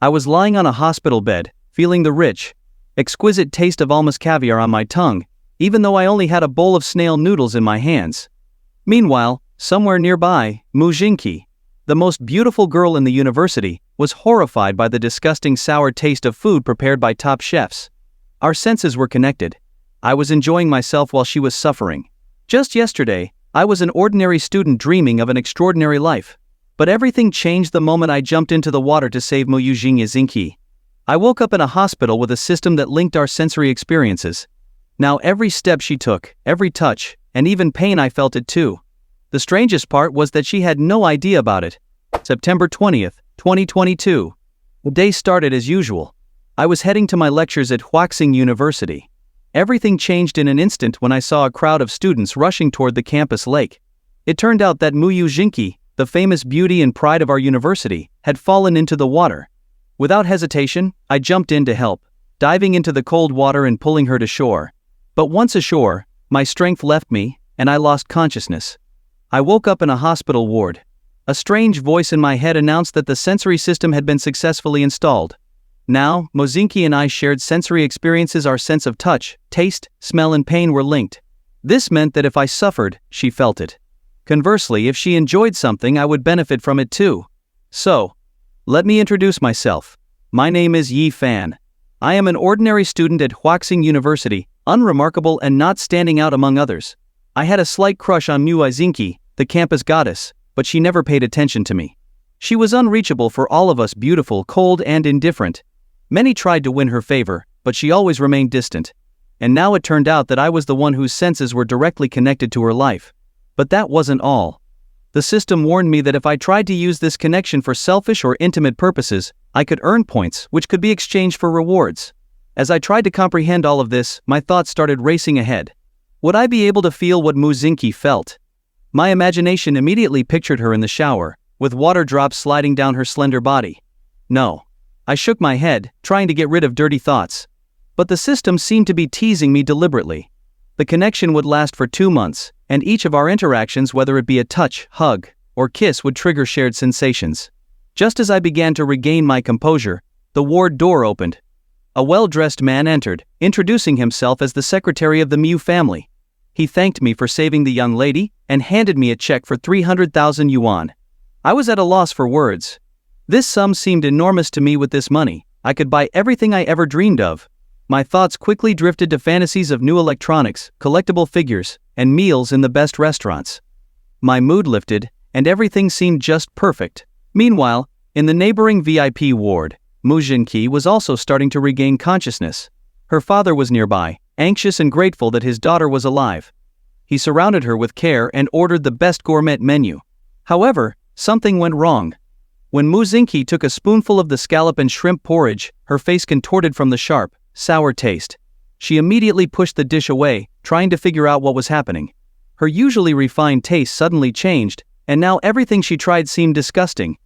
I was lying on a hospital bed, feeling the rich, exquisite taste of almost caviar on my tongue, even though I only had a bowl of snail noodles in my hands. Meanwhile, somewhere nearby, Mu Jinki, the most beautiful girl in the university, was horrified by the disgusting sour taste of food prepared by top chefs. Our senses were connected. I was enjoying myself while she was suffering. Just yesterday, I was an ordinary student dreaming of an extraordinary life. But everything changed the moment I jumped into the water to save Mu Jinki. I woke up in a hospital with a system that linked our sensory experiences. Now every step she took, every touch, and even pain, I felt it too. The strangest part was that she had no idea about it. September 20th, 2022. The day started as usual. I was heading to my lectures at Huaxing University. Everything changed in an instant when I saw a crowd of students rushing toward the campus lake. It turned out that Mu Jinki, the famous beauty and pride of our university, had fallen into the water. Without hesitation, I jumped in to help, diving into the cold water and pulling her to shore. But once ashore, my strength left me, and I lost consciousness. I woke up in a hospital ward. A strange voice in my head announced that the sensory system had been successfully installed. Now, Mu Jinki and I shared sensory experiences. Our sense of touch, taste, smell and pain were linked. This meant that if I suffered, she felt it. Conversely, if she enjoyed something, I would benefit from it too. So, let me introduce myself. My name is Yi Fan. I am an ordinary student at Huaxing University, unremarkable and not standing out among others. I had a slight crush on Mu Jinki, the campus goddess, but she never paid attention to me. She was unreachable for all of us, beautiful, cold and indifferent. Many tried to win her favor, but she always remained distant. And now it turned out that I was the one whose senses were directly connected to her life. But that wasn't all. The system warned me that if I tried to use this connection for selfish or intimate purposes, I could earn points which could be exchanged for rewards. As I tried to comprehend all of this, my thoughts started racing ahead. Would I be able to feel what Mu Jinki felt? My imagination immediately pictured her in the shower, with water drops sliding down her slender body. No. I shook my head, trying to get rid of dirty thoughts. But the system seemed to be teasing me deliberately. The connection would last for 2 months, and each of our interactions, whether it be a touch, hug, or kiss, would trigger shared sensations. Just as I began to regain my composure, the ward door opened. A well-dressed man entered, introducing himself as the secretary of the Mu family. He thanked me for saving the young lady, and handed me a check for 300,000 yuan. I was at a loss for words. This sum seemed enormous to me. With this money, I could buy everything I ever dreamed of. My thoughts quickly drifted to fantasies of new electronics, collectible figures, and meals in the best restaurants. My mood lifted, and everything seemed just perfect. Meanwhile, in the neighboring VIP ward, Mu Jinki was also starting to regain consciousness. Her father was nearby, anxious and grateful that his daughter was alive. He surrounded her with care and ordered the best gourmet menu. However, something went wrong. When Mu Jinki took a spoonful of the scallop and shrimp porridge, her face contorted from the sharp, sour taste. She immediately pushed the dish away, trying to figure out what was happening. Her usually refined taste suddenly changed, and now everything she tried seemed disgusting.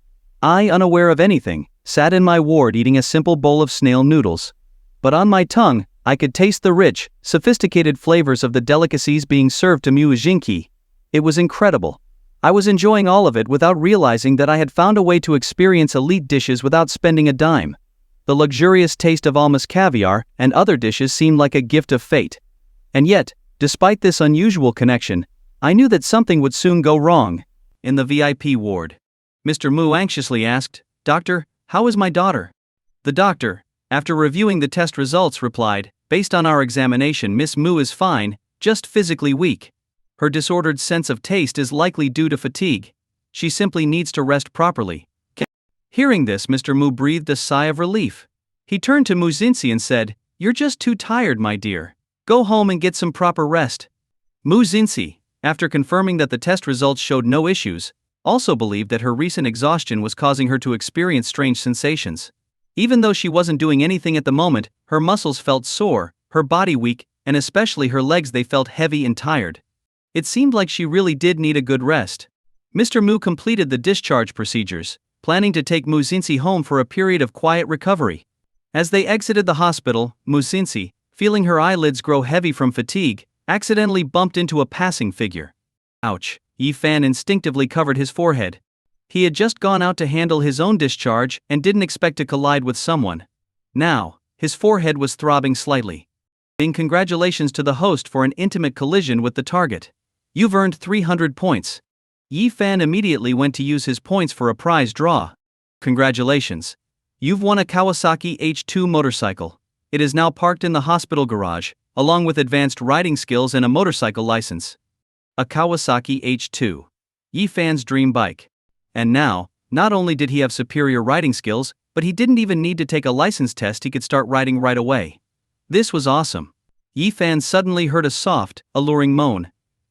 I, unaware of anything, sat in my ward eating a simple bowl of snail noodles. But on my tongue, I could taste the rich, sophisticated flavors of the delicacies being served to Mu Jinki. It was incredible. I was enjoying all of it without realizing that I had found a way to experience elite dishes without spending a dime. The luxurious taste of almost caviar and other dishes seemed like a gift of fate. And yet, despite this unusual connection, I knew that something would soon go wrong. In the VIP ward, Mr. Mu anxiously asked, "Doctor, how is my daughter?" The doctor, after reviewing the test results, replied, "Based on our examination, Miss Mu is fine, just physically weak. Her disordered sense of taste is likely due to fatigue. She simply needs to rest properly." Hearing this, Mr. Mu breathed a sigh of relief. He turned to Mu Jinki and said, "You're just too tired, my dear. Go home and get some proper rest." Mu Jinki, after confirming that the test results showed no issues, also believed that her recent exhaustion was causing her to experience strange sensations. Even though she wasn't doing anything at the moment, her muscles felt sore, her body weak, and especially her legs, they felt heavy and tired. It seemed like she really did need a good rest. Mr. Mu completed the discharge procedures, planning to take Mu Jinki home for a period of quiet recovery. As they exited the hospital, Mu Jinki, feeling her eyelids grow heavy from fatigue, accidentally bumped into a passing figure. Ouch! Yi Fan instinctively covered his forehead. He had just gone out to handle his own discharge and didn't expect to collide with someone. Now, his forehead was throbbing slightly. Congratulations to the host for an intimate collision with the target. You've earned 300 points. Yi Fan immediately went to use his points for a prize draw. Congratulations. You've won a Kawasaki H2 motorcycle. It is now parked in the hospital garage, along with advanced riding skills and a motorcycle license. A Kawasaki H2. Yi Fan's dream bike. And now, not only did he have superior riding skills, but he didn't even need to take a license test, he could start riding right away. This was awesome. Yi Fan suddenly heard a soft, alluring moan.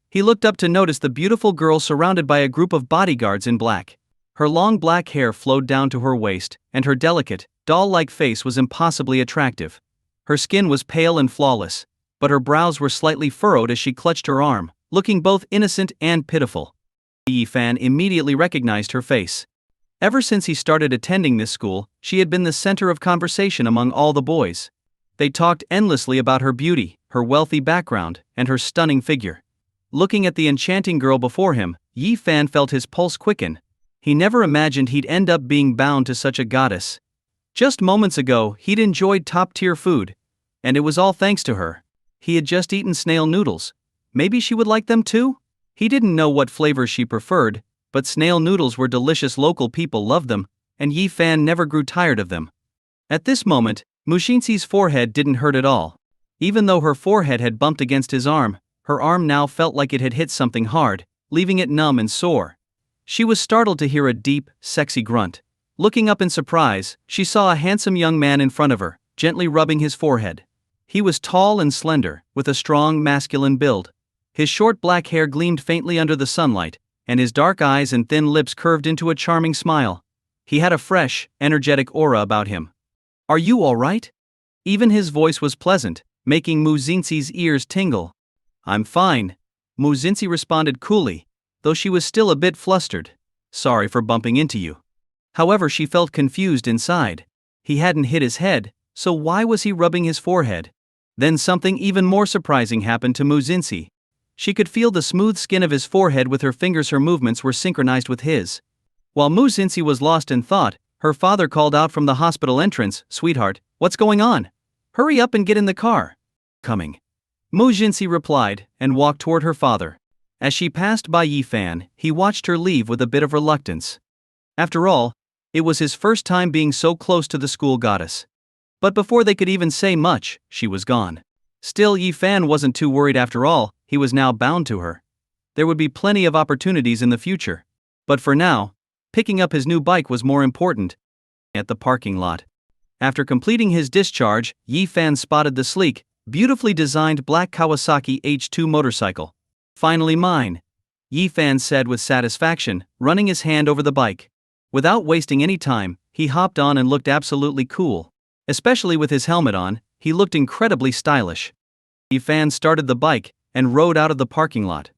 He looked up to notice the beautiful girl surrounded by a group of bodyguards in black. Her long black hair flowed down to her waist, and her delicate, doll-like face was impossibly attractive. Her skin was pale and flawless, but her brows were slightly furrowed as she clutched her arm, looking both innocent and pitiful. Yi Fan immediately recognized her face. Ever since he started attending this school, she had been the center of conversation among all the boys. They talked endlessly about her beauty, her wealthy background, and her stunning figure. Looking at the enchanting girl before him, Yi Fan felt his pulse quicken. He never imagined he'd end up being bound to such a goddess. Just moments ago, he'd enjoyed top-tier food. And it was all thanks to her. He had just eaten snail noodles. Maybe she would like them too? He didn't know what flavors she preferred, but snail noodles were delicious. Local people loved them, and Yi Fan never grew tired of them. At this moment, Mushinsi's forehead didn't hurt at all. Even though her forehead had bumped against his arm, her arm now felt like it had hit something hard, leaving it numb and sore. She was startled to hear a deep, sexy grunt. Looking up in surprise, she saw a handsome young man in front of her, gently rubbing his forehead. He was tall and slender, with a strong masculine build. His short black hair gleamed faintly under the sunlight, and his dark eyes and thin lips curved into a charming smile. He had a fresh, energetic aura about him. "Are you all right?" Even his voice was pleasant, making Muzinsi's ears tingle. "I'm fine," Muzinsi responded coolly, though she was still a bit flustered. "Sorry for bumping into you." However, she felt confused inside. He hadn't hit his head, so why was he rubbing his forehead? Then something even more surprising happened to Muzinsi. She could feel the smooth skin of his forehead with her fingers. Her movements were synchronized with his. While Muzinsi was lost in thought, her father called out from the hospital entrance, "Sweetheart, what's going on? Hurry up and get in the car." "Coming." Muzinsi replied, and walked toward her father. As she passed by Yi Fan, he watched her leave with a bit of reluctance. After all, it was his first time being so close to the school goddess. But before they could even say much, she was gone. Still, Yi Fan wasn't too worried after all, he was now bound to her. There would be plenty of opportunities in the future. But for now, picking up his new bike was more important. At the parking lot. After completing his discharge, Yi Fan spotted the sleek, beautifully designed black Kawasaki H2 motorcycle. "Finally mine," Yi Fan said with satisfaction, running his hand over the bike. Without wasting any time, he hopped on and looked absolutely cool. Especially with his helmet on, he looked incredibly stylish. Yi Fan started the bike and rode out of the parking lot.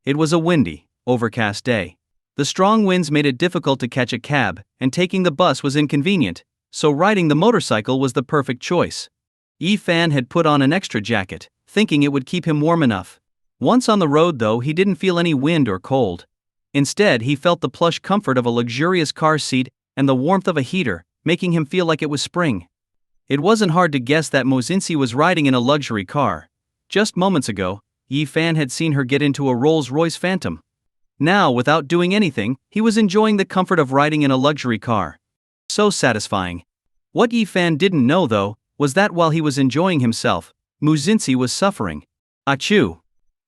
It was a windy, overcast day. The strong winds made it difficult to catch a cab, and taking the bus was inconvenient, so riding the motorcycle was the perfect choice. Yi Fan had put on an extra jacket, thinking it would keep him warm enough. Once on the road though, he didn't feel any wind or cold. Instead, he felt the plush comfort of a luxurious car seat and the warmth of a heater, making him feel like it was spring. It wasn't hard to guess that Muzinsi was riding in a luxury car. Just moments ago, Yi Fan had seen her get into a Rolls-Royce Phantom. Now, without doing anything, he was enjoying the comfort of riding in a luxury car. So satisfying. What Yi Fan didn't know though, was that while he was enjoying himself, Muzinsi was suffering. Achoo!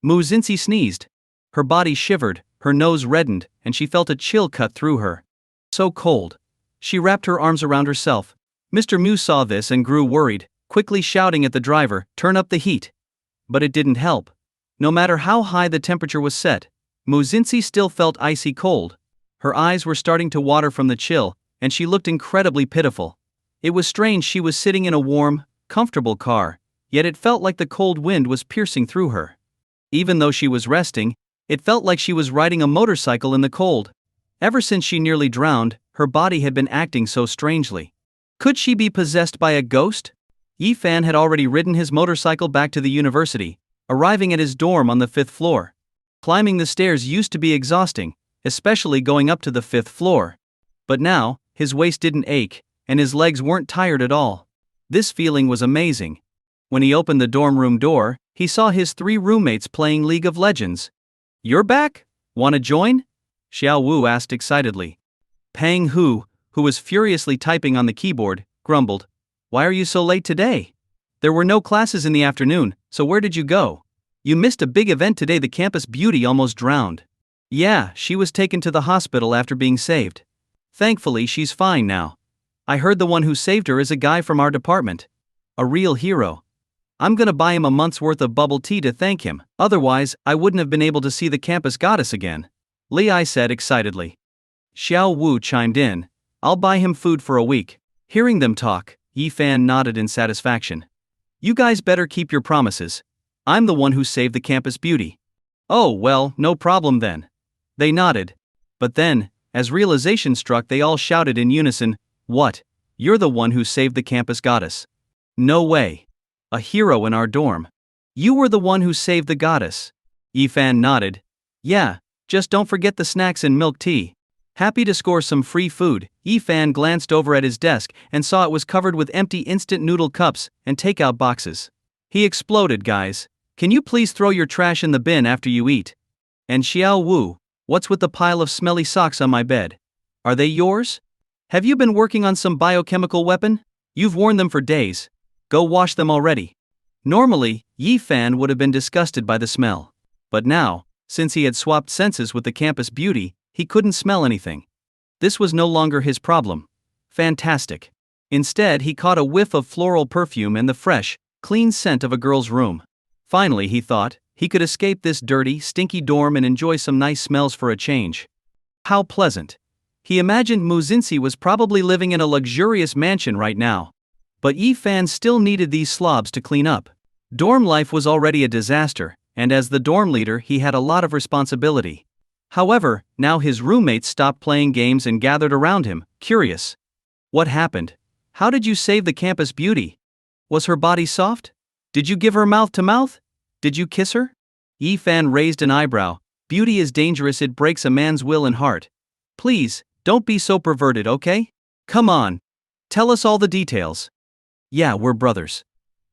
Muzinsi sneezed. Her body shivered, her nose reddened, and she felt a chill cut through her. So cold. She wrapped her arms around herself. Mr. Mu saw this and grew worried, quickly shouting at the driver, "Turn up the heat." But it didn't help. No matter how high the temperature was set, Muzinsi still felt icy cold. Her eyes were starting to water from the chill, and she looked incredibly pitiful. It was strange, she was sitting in a warm, comfortable car, yet it felt like the cold wind was piercing through her. Even though she was resting, it felt like she was riding a motorcycle in the cold. Ever since she nearly drowned, her body had been acting so strangely. Could she be possessed by a ghost? Yi Fan had already ridden his motorcycle back to the university, arriving at his dorm on the 5th floor. Climbing the stairs used to be exhausting, especially going up to the 5th floor. But now, his waist didn't ache, and his legs weren't tired at all. This feeling was amazing. When he opened the dorm room door, he saw his 3 roommates playing League of Legends. "You're back? Wanna join?" Xiao Wu asked excitedly. Pang Hu, who was furiously typing on the keyboard, grumbled, "Why are you so late today? There were no classes in the afternoon, so where did you go? You missed a big event today. The campus beauty almost drowned." "Yeah, she was taken to the hospital after being saved. Thankfully she's fine now. I heard the one who saved her is a guy from our department. A real hero. I'm gonna buy him a month's worth of bubble tea to thank him, otherwise I wouldn't have been able to see the campus goddess again," Li Ai said excitedly. Xiao Wu chimed in, "I'll buy him food for a week." Hearing them talk, Yi Fan nodded in satisfaction. "You guys better keep your promises. I'm the one who saved the campus beauty." "Oh well, no problem then." They nodded. But then, as realization struck, they all shouted in unison, "What? You're the one who saved the campus goddess?" "No way. A hero in our dorm." "You were the one who saved the goddess." Yi Fan nodded. "Yeah, just don't forget the snacks and milk tea." Happy to score some free food, Yi Fan glanced over at his desk and saw it was covered with empty instant noodle cups and takeout boxes. He exploded. "Guys, can you please throw your trash in the bin after you eat? And Xiao Wu, what's with the pile of smelly socks on my bed? Are they yours? Have you been working on some biochemical weapon? You've worn them for days. Go wash them already." Normally, Yi Fan would have been disgusted by the smell. But now, since he had swapped senses with the campus beauty, he couldn't smell anything. This was no longer his problem. Fantastic. Instead, he caught a whiff of floral perfume and the fresh, clean scent of a girl's room. Finally, he thought, he could escape this dirty, stinky dorm and enjoy some nice smells for a change. How pleasant. He imagined Mu Xinxi was probably living in a luxurious mansion right now. But Yi Fan still needed these slobs to clean up. Dorm life was already a disaster, and as the dorm leader he had a lot of responsibility. However, now his roommates stopped playing games and gathered around him, curious. "What happened? How did you save the campus beauty? Was her body soft? Did you give her mouth to mouth? Did you kiss her?" Yi Fan raised an eyebrow. "Beauty is dangerous. It breaks a man's will and heart. Please, don't be so perverted, okay? Come on. Tell us all the details." "Yeah, we're brothers.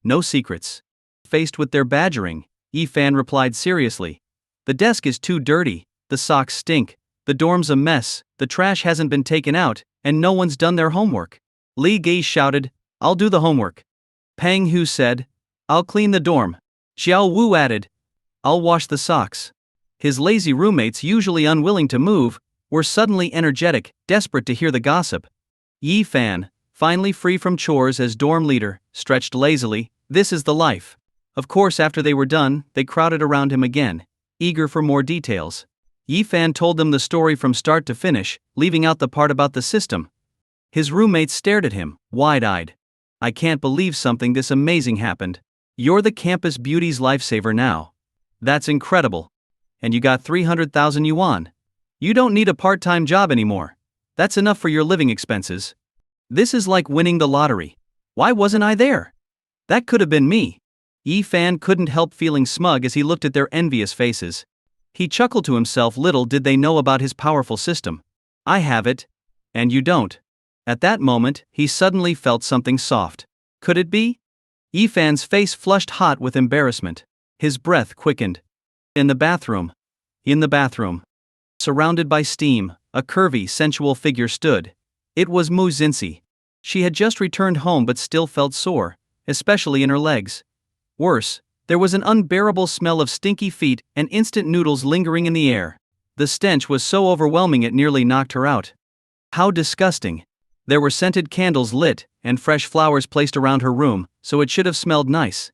No secrets." Faced with their badgering, Yi Fan replied seriously. "The desk is too dirty, the socks stink, the dorm's a mess, the trash hasn't been taken out, and no one's done their homework." Li Gei shouted, "I'll do the homework." Pang Hu said, "I'll clean the dorm." Xiao Wu added, "I'll wash the socks." His lazy roommates, usually unwilling to move, were suddenly energetic, desperate to hear the gossip. Yi Fan, finally free from chores as dorm leader, stretched lazily. This is the life. Of course, after they were done, they crowded around him again, eager for more details. Yi Fan told them the story from start to finish, leaving out the part about the system. His roommates stared at him, wide-eyed. "I can't believe something this amazing happened. You're the campus beauty's lifesaver now. That's incredible. And you got 300,000 yuan. You don't need a part-time job anymore. That's enough for your living expenses. This is like winning the lottery. Why wasn't I there? That could have been me." Yi Fan couldn't help feeling smug as he looked at their envious faces. He chuckled to himself. Little did they know about his powerful system. "I have it. And you don't." At that moment, he suddenly felt something soft. Could it be? Yi Fan's face flushed hot with embarrassment. His breath quickened. In the bathroom. Surrounded by steam, a curvy, sensual figure stood. It was Mu Xinxi. She had just returned home but still felt sore, especially in her legs. Worse, there was an unbearable smell of stinky feet and instant noodles lingering in the air. The stench was so overwhelming it nearly knocked her out. How disgusting. There were scented candles lit and fresh flowers placed around her room, so it should have smelled nice.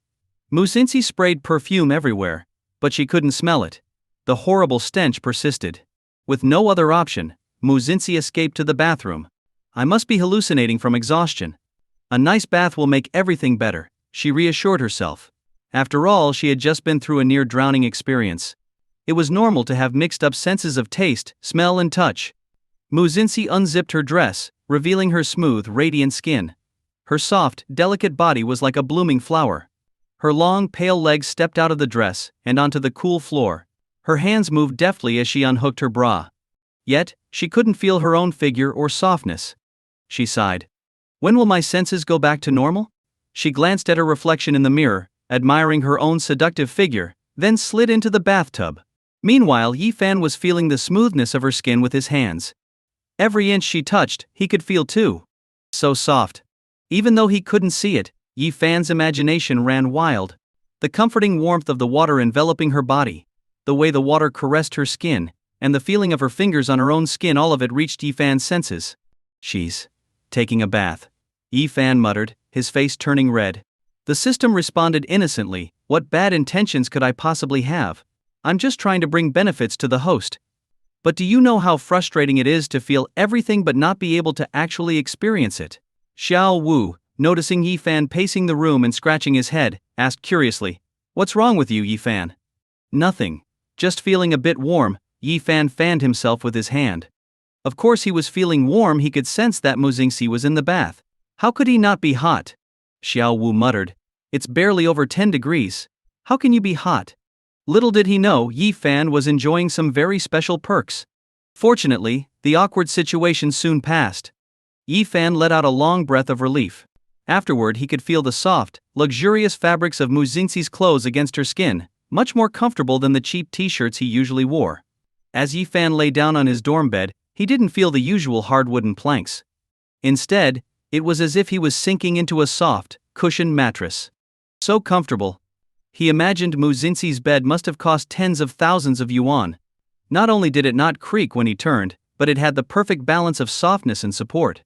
Mu Xinxi sprayed perfume everywhere, but she couldn't smell it. The horrible stench persisted. With no other option, Mu Xinxi escaped to the bathroom. "I must be hallucinating from exhaustion. A nice bath will make everything better," she reassured herself. After all, she had just been through a near-drowning experience. It was normal to have mixed-up senses of taste, smell and touch. Mu Xinxi unzipped her dress, revealing her smooth, radiant skin. Her soft, delicate body was like a blooming flower. Her long, pale legs stepped out of the dress and onto the cool floor. Her hands moved deftly as she unhooked her bra. Yet, she couldn't feel her own figure or softness. She sighed. When will my senses go back to normal? She glanced at her reflection in the mirror, admiring her own seductive figure, then slid into the bathtub. Meanwhile, Yi Fan was feeling the smoothness of her skin with his hands. Every inch she touched, he could feel too. So soft. Even though he couldn't see it, Yi Fan's imagination ran wild. The comforting warmth of the water enveloping her body, the way the water caressed her skin, and the feeling of her fingers on her own skin, all of it reached Yi Fan's senses. She's taking a bath. Yi Fan muttered, his face turning red. The system responded innocently, what bad intentions could I possibly have? I'm just trying to bring benefits to the host. But do you know how frustrating it is to feel everything but not be able to actually experience it? Xiao Wu, noticing Yi Fan pacing the room and scratching his head, asked curiously, What's wrong with you, Yi Fan? Nothing. Just feeling a bit warm. Yi Fan fanned himself with his hand. Of course he was feeling warm, he could sense that Mu Xingxi was in the bath. How could he not be hot? Xiao Wu muttered. It's barely over 10 degrees. How can you be hot? Little did he know Yi Fan was enjoying some very special perks. Fortunately, the awkward situation soon passed. Yi Fan let out a long breath of relief. Afterward he could feel the soft, luxurious fabrics of Mu Xingxi's clothes against her skin, much more comfortable than the cheap t-shirts he usually wore. As Yi Fan lay down on his dorm bed, he didn't feel the usual hard wooden planks. Instead, it was as if he was sinking into a soft, cushioned mattress. So comfortable. He imagined Mu Xingxi's bed must have cost tens of thousands of yuan. Not only did it not creak when he turned, but it had the perfect balance of softness and support.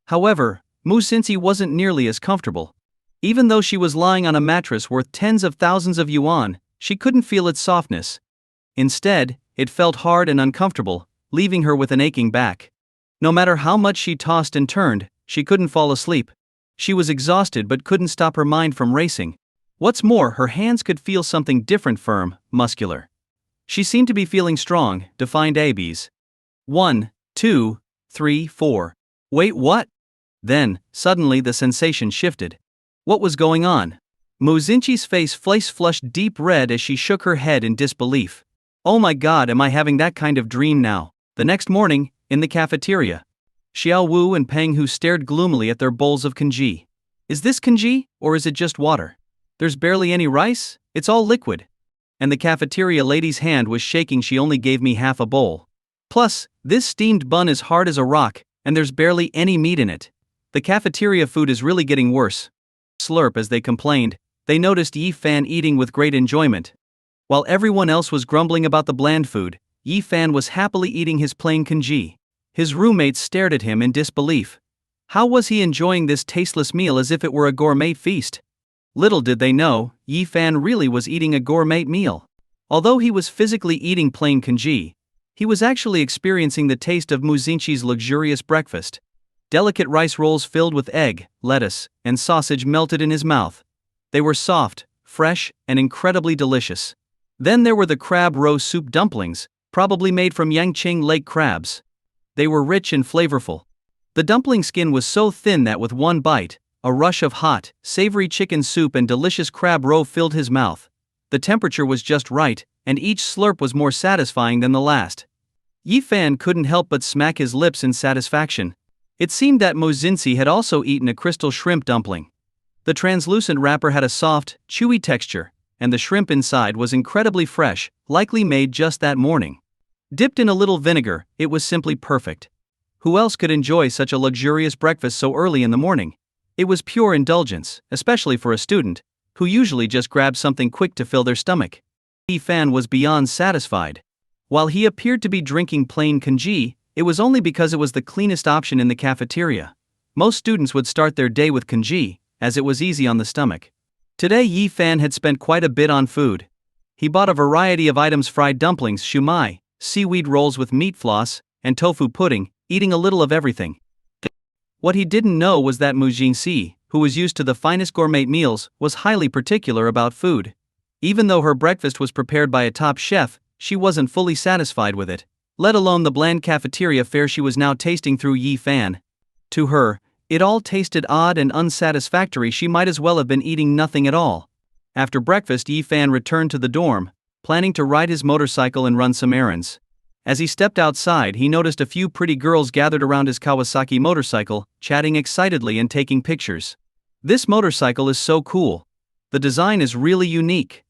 However, Mu Xingxi wasn't nearly as comfortable. Even though she was lying on a mattress worth tens of thousands of yuan, she couldn't feel its softness. Instead, it felt hard and uncomfortable, leaving her with an aching back. No matter how much she tossed and turned, she couldn't fall asleep. She was exhausted but couldn't stop her mind from racing. What's more, her hands could feel something different, firm, muscular. She seemed to be feeling strong, defined ABs. 1, 2, 3, 4. Wait, what? Then, suddenly the sensation shifted. What was going on? Mu Xingxi's face flushed deep red as she shook her head in disbelief. Oh my god, am I having that kind of dream now? The next morning, in the cafeteria, Xiao Wu and Peng Hu stared gloomily at their bowls of congee. Is this congee, or is it just water? There's barely any rice, it's all liquid. And the cafeteria lady's hand was shaking, she only gave me half a bowl. Plus, this steamed bun is hard as a rock, and there's barely any meat in it. The cafeteria food is really getting worse. Slurp as they complained, they noticed Yi Fan eating with great enjoyment. While everyone else was grumbling about the bland food, Yi Fan was happily eating his plain congee. His roommates stared at him in disbelief. How was he enjoying this tasteless meal as if it were a gourmet feast? Little did they know, Yi Fan really was eating a gourmet meal. Although he was physically eating plain congee, he was actually experiencing the taste of Mu Xingxi's luxurious breakfast. Delicate rice rolls filled with egg, lettuce, and sausage melted in his mouth. They were soft, fresh, and incredibly delicious. Then there were the crab roe soup dumplings, probably made from Yangqing lake crabs. They were rich and flavorful. The dumpling skin was so thin that with one bite, a rush of hot, savory chicken soup and delicious crab roe filled his mouth. The temperature was just right, and each slurp was more satisfying than the last. Yi Fan couldn't help but smack his lips in satisfaction. It seemed that Mu Xingxi had also eaten a crystal shrimp dumpling. The translucent wrapper had a soft, chewy texture, and the shrimp inside was incredibly fresh, likely made just that morning. Dipped in a little vinegar, it was simply perfect. Who else could enjoy such a luxurious breakfast so early in the morning? It was pure indulgence, especially for a student, who usually just grabs something quick to fill their stomach. Yi Fan was beyond satisfied. While he appeared to be drinking plain congee, it was only because it was the cleanest option in the cafeteria. Most students would start their day with congee, as it was easy on the stomach. Today Yi Fan had spent quite a bit on food. He bought a variety of items: fried dumplings, shumai, seaweed rolls with meat floss, and tofu pudding, eating a little of everything. What he didn't know was that Mu Xingxi, who was used to the finest gourmet meals, was highly particular about food. Even though her breakfast was prepared by a top chef, she wasn't fully satisfied with it, let alone the bland cafeteria fare she was now tasting through Yi Fan. To her, it all tasted odd and unsatisfactory. She might as well have been eating nothing at all. After breakfast, Yi Fan returned to the dorm, planning to ride his motorcycle and run some errands. As he stepped outside, he noticed a few pretty girls gathered around his Kawasaki motorcycle, chatting excitedly and taking pictures. This motorcycle is so cool. The design is really unique.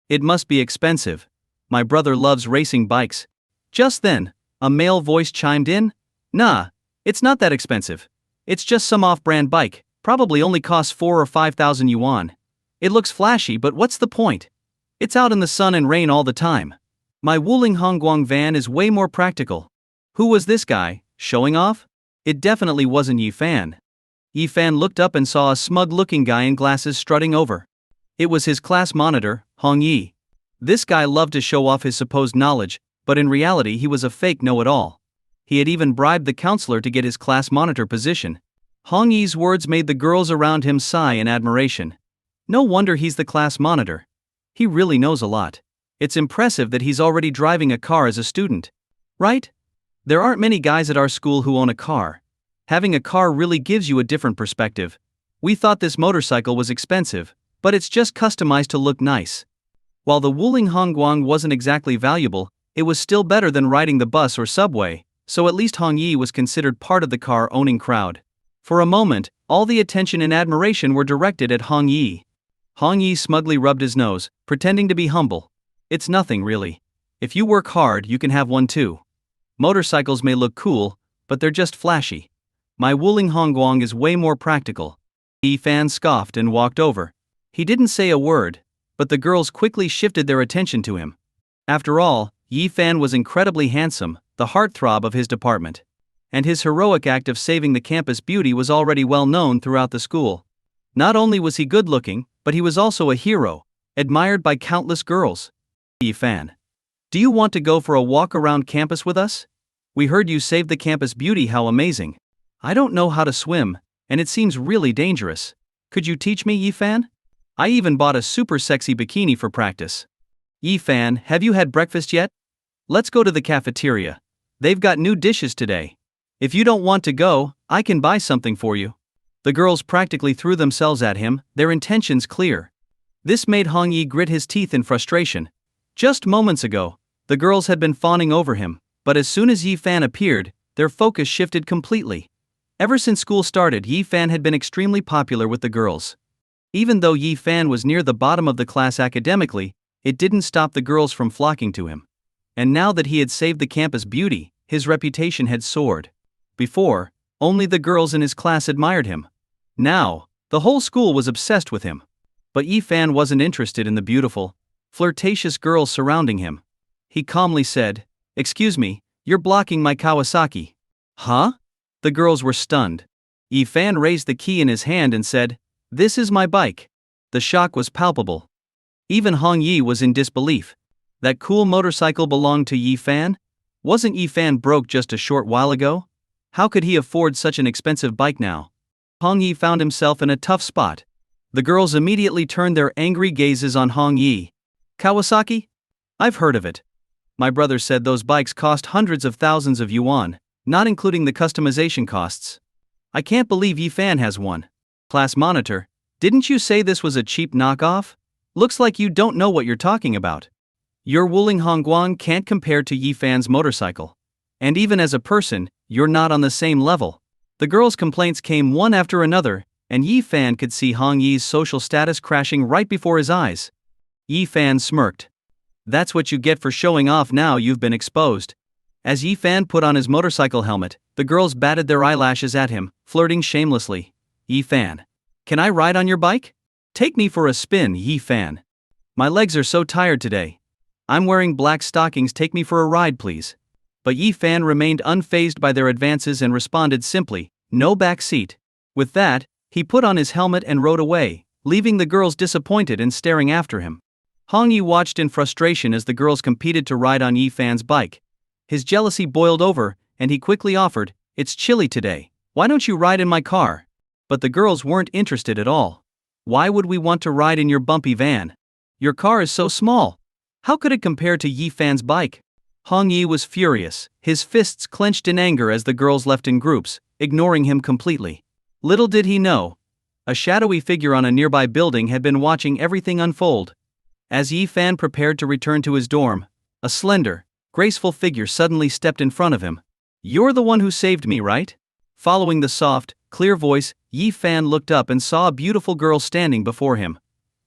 It must be expensive. My brother loves racing bikes. Just then, a male voice chimed in. Nah, it's not that expensive. It's just some off-brand bike, probably only costs 4 or 5,000 yuan. It looks flashy, but what's the point? It's out in the sun and rain all the time. My Wuling Hongguang van is way more practical. Who was this guy, showing off? It definitely wasn't Yi Fan. Yi Fan looked up and saw a smug-looking guy in glasses strutting over. It was his class monitor, Hong Yi. This guy loved to show off his supposed knowledge, but in reality he was a fake know-it-all. He had even bribed the counselor to get his class monitor position. Hong Yi's words made the girls around him sigh in admiration. No wonder he's the class monitor. He really knows a lot. It's impressive that he's already driving a car as a student. Right? There aren't many guys at our school who own a car. Having a car really gives you a different perspective. We thought this motorcycle was expensive, but it's just customized to look nice. While the Wuling Hongguang wasn't exactly valuable, it was still better than riding the bus or subway, so at least Hong Yi was considered part of the car-owning crowd. For a moment, all the attention and admiration were directed at Hong Yi. Hong Yi smugly rubbed his nose, pretending to be humble. It's nothing really. If you work hard, you can have one too. Motorcycles may look cool, but they're just flashy. My Wuling Hongguang is way more practical. Yi Fan scoffed and walked over. He didn't say a word, but the girls quickly shifted their attention to him. After all, Yi Fan was incredibly handsome, the heartthrob of his department. And his heroic act of saving the campus beauty was already well known throughout the school. Not only was he good-looking, but he was also a hero, admired by countless girls. Yi Fan, do you want to go for a walk around campus with us? We heard you saved the campus beauty. How amazing. I don't know how to swim, and it seems really dangerous. Could you teach me, Yi Fan? I even bought a super sexy bikini for practice. Yi Fan, have you had breakfast yet? Let's go to the cafeteria. They've got new dishes today. If you don't want to go, I can buy something for you. The girls practically threw themselves at him, their intentions clear. This made Hong Yi grit his teeth in frustration. Just moments ago, the girls had been fawning over him, but as soon as Yi Fan appeared, their focus shifted completely. Ever since school started, Yi Fan had been extremely popular with the girls. Even though Yi Fan was near the bottom of the class academically, it didn't stop the girls from flocking to him. And now that he had saved the campus beauty, his reputation had soared. Before, only the girls in his class admired him. Now, the whole school was obsessed with him. But Yi Fan wasn't interested in the beautiful, flirtatious girls surrounding him. He calmly said, "Excuse me, you're blocking my Kawasaki." Huh? The girls were stunned. Yi Fan raised the key in his hand and said, "This is my bike." The shock was palpable. Even Hong Yi was in disbelief. That cool motorcycle belonged to Yi Fan? Wasn't Yi Fan broke just a short while ago? How could he afford such an expensive bike now? Hong Yi found himself in a tough spot. The girls immediately turned their angry gazes on Hong Yi. Kawasaki? I've heard of it. My brother said those bikes cost hundreds of thousands of yuan, not including the customization costs. I can't believe Yi Fan has one. Class monitor, didn't you say this was a cheap knockoff? Looks like you don't know what you're talking about. Your Wuling Hongguang can't compare to Yi Fan's motorcycle. And even as a person, you're not on the same level. The girls' complaints came one after another, and Yi Fan could see Hong Yi's social status crashing right before his eyes. Yi Fan smirked. That's what you get for showing off. Now you've been exposed. As Yi Fan put on his motorcycle helmet, the girls batted their eyelashes at him, flirting shamelessly. Yi Fan, can I ride on your bike? Take me for a spin, Yi Fan. My legs are so tired today. I'm wearing black stockings. Take me for a ride, please. But Yi Fan remained unfazed by their advances and responded simply, "No back seat." With that, he put on his helmet and rode away, leaving the girls disappointed and staring after him. Hong Yi watched in frustration as the girls competed to ride on Yi Fan's bike. His jealousy boiled over, and he quickly offered, "It's chilly today. Why don't you ride in my car?" But the girls weren't interested at all. "Why would we want to ride in your bumpy van? Your car is so small. How could it compare to Yi Fan's bike?" Hong Yi was furious, his fists clenched in anger as the girls left in groups, ignoring him completely. Little did he know, a shadowy figure on a nearby building had been watching everything unfold. As Yi Fan prepared to return to his dorm, a slender, graceful figure suddenly stepped in front of him. "You're the one who saved me, right?" Following the soft, clear voice, Yi Fan looked up and saw a beautiful girl standing before him.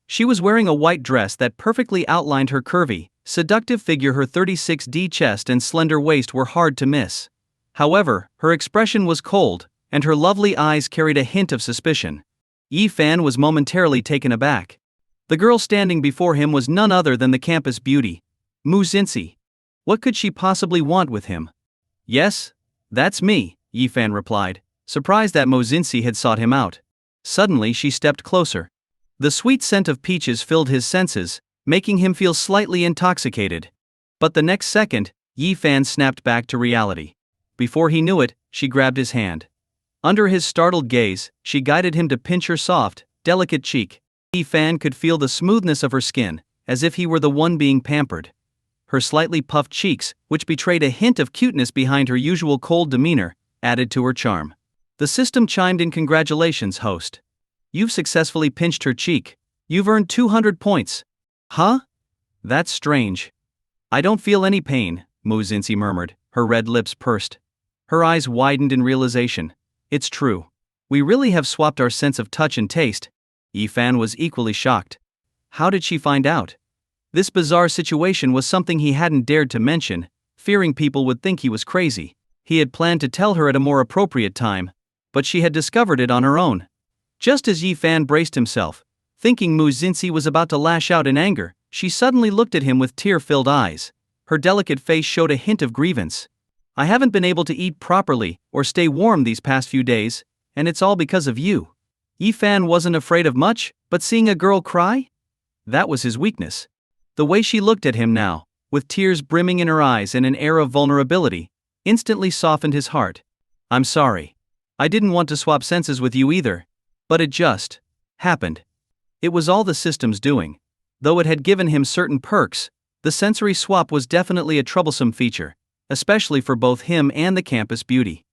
She was wearing a white dress that perfectly outlined her curvy, seductive figure. Her 36D chest and slender waist were hard to miss. However, her expression was cold, and her lovely eyes carried a hint of suspicion. Yi Fan was momentarily taken aback. The girl standing before him was none other than the campus beauty, Mu Xinxi. What could she possibly want with him? "Yes, that's me," Yi Fan replied, surprised that Mu Xinxi had sought him out. Suddenly she stepped closer. The sweet scent of peaches filled his senses, making him feel slightly intoxicated. But the next second, Yi Fan snapped back to reality. Before he knew it, she grabbed his hand. Under his startled gaze, she guided him to pinch her soft, delicate cheek. Yi Fan could feel the smoothness of her skin, as if he were the one being pampered. Her slightly puffed cheeks, which betrayed a hint of cuteness behind her usual cold demeanor, added to her charm. The system chimed in. "Congratulations, host. You've successfully pinched her cheek. You've earned 200 points. Huh? That's strange. I don't feel any pain," Mu Xinxi murmured, her red lips pursed. Her eyes widened in realization. "It's true. We really have swapped our sense of touch and taste." Yi Fan was equally shocked. How did she find out? This bizarre situation was something he hadn't dared to mention, fearing people would think he was crazy. He had planned to tell her at a more appropriate time, but she had discovered it on her own. Just as Yi Fan braced himself, thinking Mu Xinxi was about to lash out in anger, she suddenly looked at him with tear-filled eyes. Her delicate face showed a hint of grievance. "I haven't been able to eat properly or stay warm these past few days, and it's all because of you." Yi Fan wasn't afraid of much, but seeing a girl cry? That was his weakness. The way she looked at him now, with tears brimming in her eyes and an air of vulnerability, instantly softened his heart. "I'm sorry. I didn't want to swap senses with you either. But it just happened." It was all the system's doing. Though it had given him certain perks, the sensory swap was definitely a troublesome feature, especially for both him and the campus beauty.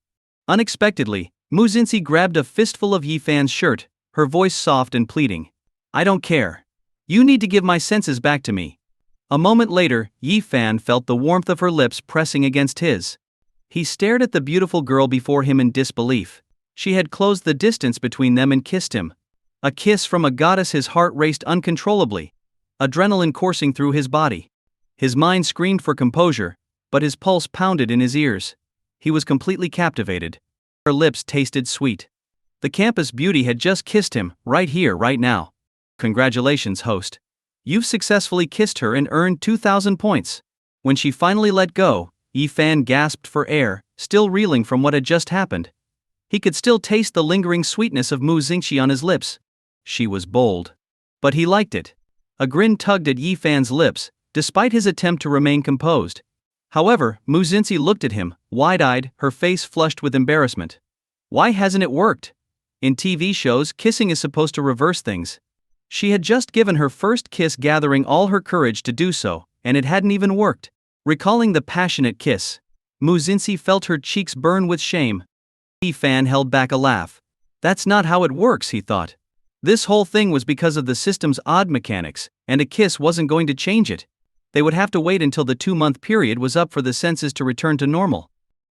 Unexpectedly, Mu Xinxi grabbed a fistful of Yi Fan's shirt, her voice soft and pleading. "I don't care. You need to give my senses back to me." A moment later, Yi Fan felt the warmth of her lips pressing against his. He stared at the beautiful girl before him in disbelief. She had closed the distance between them and kissed him. A kiss from a goddess. His heart raced uncontrollably, adrenaline coursing through his body. His mind screamed for composure, but his pulse pounded in his ears. He was completely captivated. Her lips tasted sweet. The campus beauty had just kissed him, right here, right now. "Congratulations, host. You've successfully kissed her and earned 2,000 points." When she finally let go, Yi Fan gasped for air, still reeling from what had just happened. He could still taste the lingering sweetness of Mu Xinxi on his lips. She was bold. But he liked it. A grin tugged at Yi Fan's lips, despite his attempt to remain composed. However, Mu Xinxi looked at him, wide-eyed, her face flushed with embarrassment. Why hasn't it worked? In TV shows, kissing is supposed to reverse things. She had just given her first kiss, gathering all her courage to do so, and it hadn't even worked. Recalling the passionate kiss, Mu Xinxi felt her cheeks burn with shame. Yi Fan held back a laugh. That's not how it works, he thought. This whole thing was because of the system's odd mechanics, and a kiss wasn't going to change it. They would have to wait until the 2-month period was up for the senses to return to normal.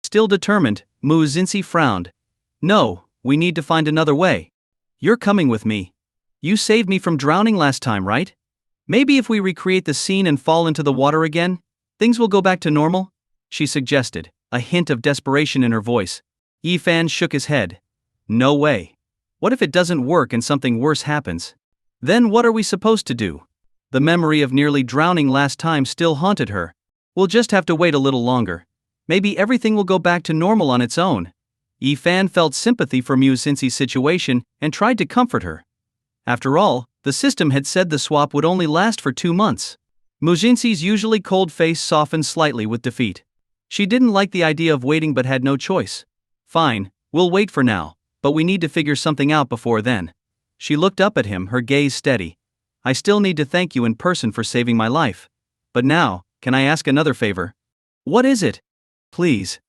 Still determined, Mu Xinxi frowned. "No, we need to find another way. You're coming with me. You saved me from drowning last time, right? Maybe if we recreate the scene and fall into the water again, things will go back to normal?" she suggested, a hint of desperation in her voice. Yi Fan shook his head. "No way. What if it doesn't work and something worse happens? Then what are we supposed to do?" The memory of nearly drowning last time still haunted her. "We'll just have to wait a little longer. Maybe everything will go back to normal on its own." Yi Fan felt sympathy for Mu Xinxi's situation and tried to comfort her. After all, the system had said the swap would only last for 2 months. Mu Xinxi's usually cold face softened slightly with defeat. She didn't like the idea of waiting but had no choice. "Fine, we'll wait for now, but we need to figure something out before then." She looked up at him, her gaze steady. "I still need to thank you in person for saving my life. But now, can I ask another favor?" "What is it?" "Please.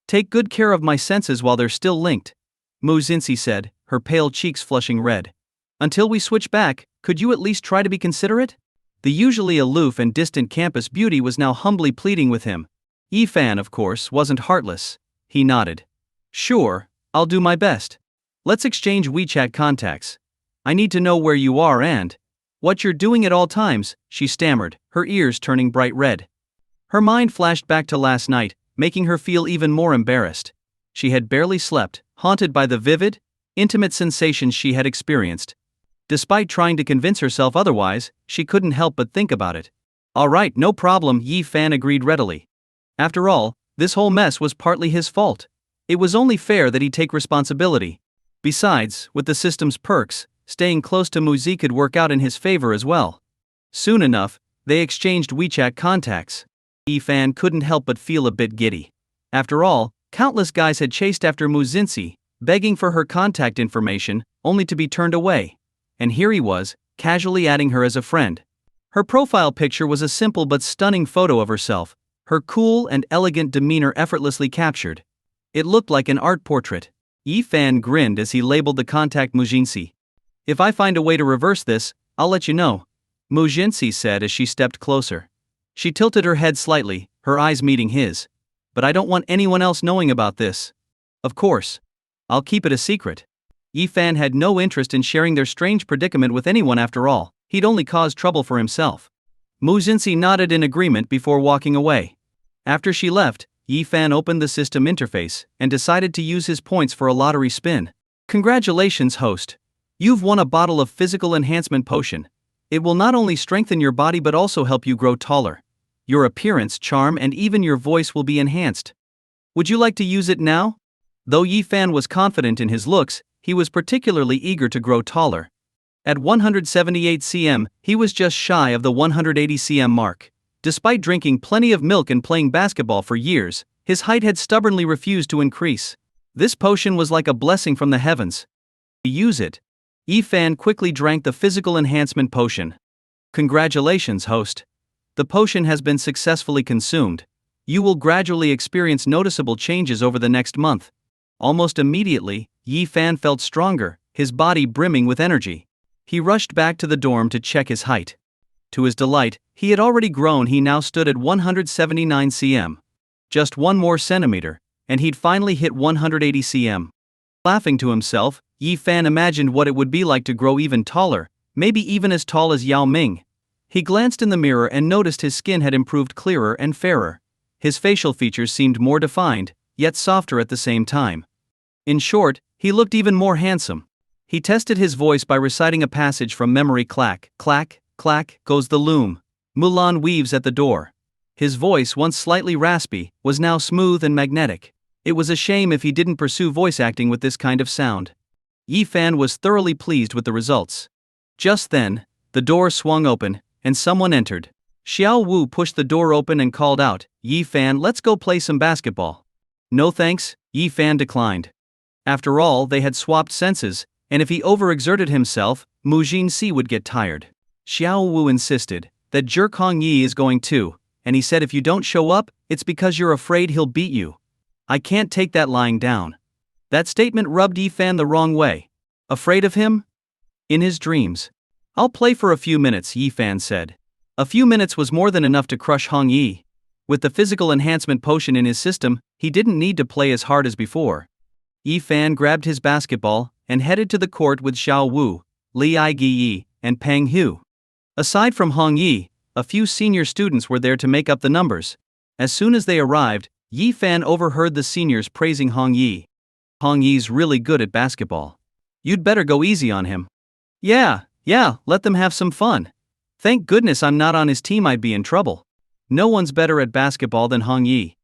Take good care of my senses while they're still linked," Mu Xinxi said, her pale cheeks flushing red. "Until we switch back, could you at least try to be considerate?" The usually aloof and distant campus beauty was now humbly pleading with him, Yi Fan, of course, wasn't heartless. He nodded. Sure, I'll do my best. Let's exchange WeChat contacts. I need to know where you are and what you're doing at all times, she stammered, her ears turning bright red. Her mind flashed back to last night, making her feel even more embarrassed. She had barely slept, haunted by the vivid, intimate sensations she had experienced. Despite trying to convince herself otherwise, she couldn't help but think about it. All right, no problem, Yi Fan agreed readily. After all, this whole mess was partly his fault. It was only fair that he take responsibility. Besides, with the system's perks, staying close to Muzi could work out in his favor as well. Soon enough, they exchanged WeChat contacts. Yi Fan couldn't help but feel a bit giddy. After all, countless guys had chased after Muzinsi, begging for her contact information, only to be turned away. And here he was, casually adding her as a friend. Her profile picture was a simple but stunning photo of herself, her cool and elegant demeanor effortlessly captured. It looked like an art portrait. Yi Fan grinned as he labeled the contact Mujinsi. If I find a way to reverse this, I'll let you know, Mujinsi said as she stepped closer. She tilted her head slightly, her eyes meeting his. But I don't want anyone else knowing about this. Of course. I'll keep it a secret. Yi Fan had no interest in sharing their strange predicament with anyone after all, he'd only caused trouble for himself. Mujinsi nodded in agreement before walking away. After she left, Yi Fan opened the system interface and decided to use his points for a lottery spin. Congratulations, host. You've won a bottle of physical enhancement potion. It will not only strengthen your body but also help you grow taller. Your appearance, charm, and even your voice will be enhanced. Would you like to use it now? Though Yi Fan was confident in his looks, he was particularly eager to grow taller. At 178 cm, he was just shy of the 180 cm mark. Despite drinking plenty of milk and playing basketball for years, his height had stubbornly refused to increase. This potion was like a blessing from the heavens. To use it, Yi Fan quickly drank the physical enhancement potion. Congratulations, host. The potion has been successfully consumed. You will gradually experience noticeable changes over the next month. Almost immediately, Yi Fan felt stronger, his body brimming with energy. He rushed back to the dorm to check his height. To his delight, he had already grown. He now stood at 179 cm. Just one more centimeter, and he'd finally hit 180 cm. Laughing to himself, Yi Fan imagined what it would be like to grow even taller, maybe even as tall as Yao Ming. He glanced in the mirror and noticed his skin had improved, clearer and fairer. His facial features seemed more defined, yet softer at the same time. In short, he looked even more handsome. He tested his voice by reciting a passage from memory. Clack, clack, clack, goes the loom. Mulan weaves at the door. His voice, once slightly raspy, was now smooth and magnetic. It was a shame if he didn't pursue voice acting with this kind of sound. Yi Fan was thoroughly pleased with the results. Just then, the door swung open, and someone entered. Xiao Wu pushed the door open and called out, Yi Fan, let's go play some basketball. No thanks, Yi Fan declined. After all, they had swapped senses, and if he overexerted himself, Mu Jinxi would get tired. Xiao Wu insisted that jerk Hong Yi is going too, and he said if you don't show up, it's because you're afraid he'll beat you. I can't take that lying down. That statement rubbed Yi Fan the wrong way. Afraid of him? In his dreams. I'll play for a few minutes, Yi Fan said. A few minutes was more than enough to crush Hong Yi. With the physical enhancement potion in his system, he didn't need to play as hard as before. Yi Fan grabbed his basketball and headed to the court with Xiao Wu, Li Yi, and Peng Hu. Aside from Hong Yi, a few senior students were there to make up the numbers. As soon as they arrived, Yi Fan overheard the seniors praising Hong Yi. Hong Yi's really good at basketball. You'd better go easy on him. Yeah, let them have some fun. Thank goodness I'm not on his team, I'd be in trouble. No one's better at basketball than Hong Yi.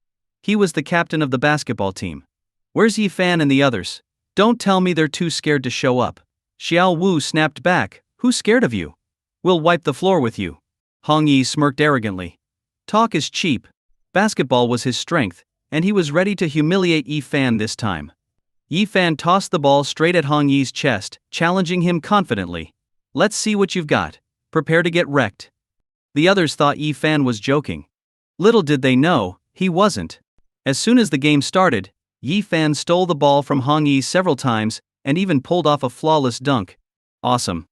He was the captain of the basketball team. Where's Yi Fan and the others? Don't tell me they're too scared to show up. Xiao Wu snapped back, who's scared of you? We'll wipe the floor with you. Hong Yi smirked arrogantly. Talk is cheap. Basketball was his strength, and he was ready to humiliate Yi Fan this time. Yi Fan tossed the ball straight at Hong Yi's chest, challenging him confidently. Let's see what you've got. Prepare to get wrecked. The others thought Yi Fan was joking. Little did they know, he wasn't. As soon as the game started, Yi Fan stole the ball from Hong Yi several times, and even pulled off a flawless dunk. Awesome.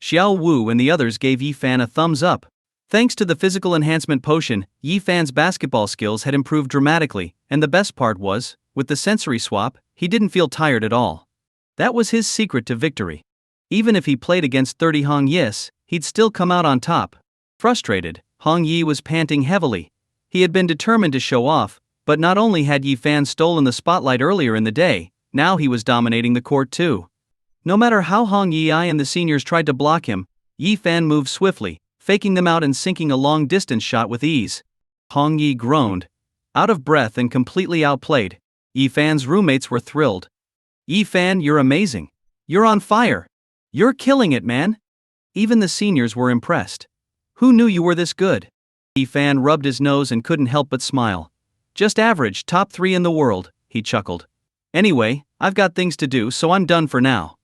Xiao Wu and the others gave Yi Fan a thumbs up. Thanks to the physical enhancement potion, Yi Fan's basketball skills had improved dramatically, and the best part was, with the sensory swap, he didn't feel tired at all. That was his secret to victory. Even if he played against 30 Hong Yis, he'd still come out on top. Frustrated, Hong Yi was panting heavily. He had been determined to show off, but not only had Yi Fan stolen the spotlight earlier in the day, now he was dominating the court too. No matter how Hong Yi and the seniors tried to block him, Yi Fan moved swiftly, faking them out and sinking a long-distance shot with ease. Hong Yi groaned. Out of breath and completely outplayed, Yi Fan's roommates were thrilled. Yi Fan, you're amazing. You're on fire. You're killing it, man. Even the seniors were impressed. Who knew you were this good? Yi Fan rubbed his nose and couldn't help but smile. Just average, top 3 in the world, he chuckled. Anyway, I've got things to do, so I'm done for now.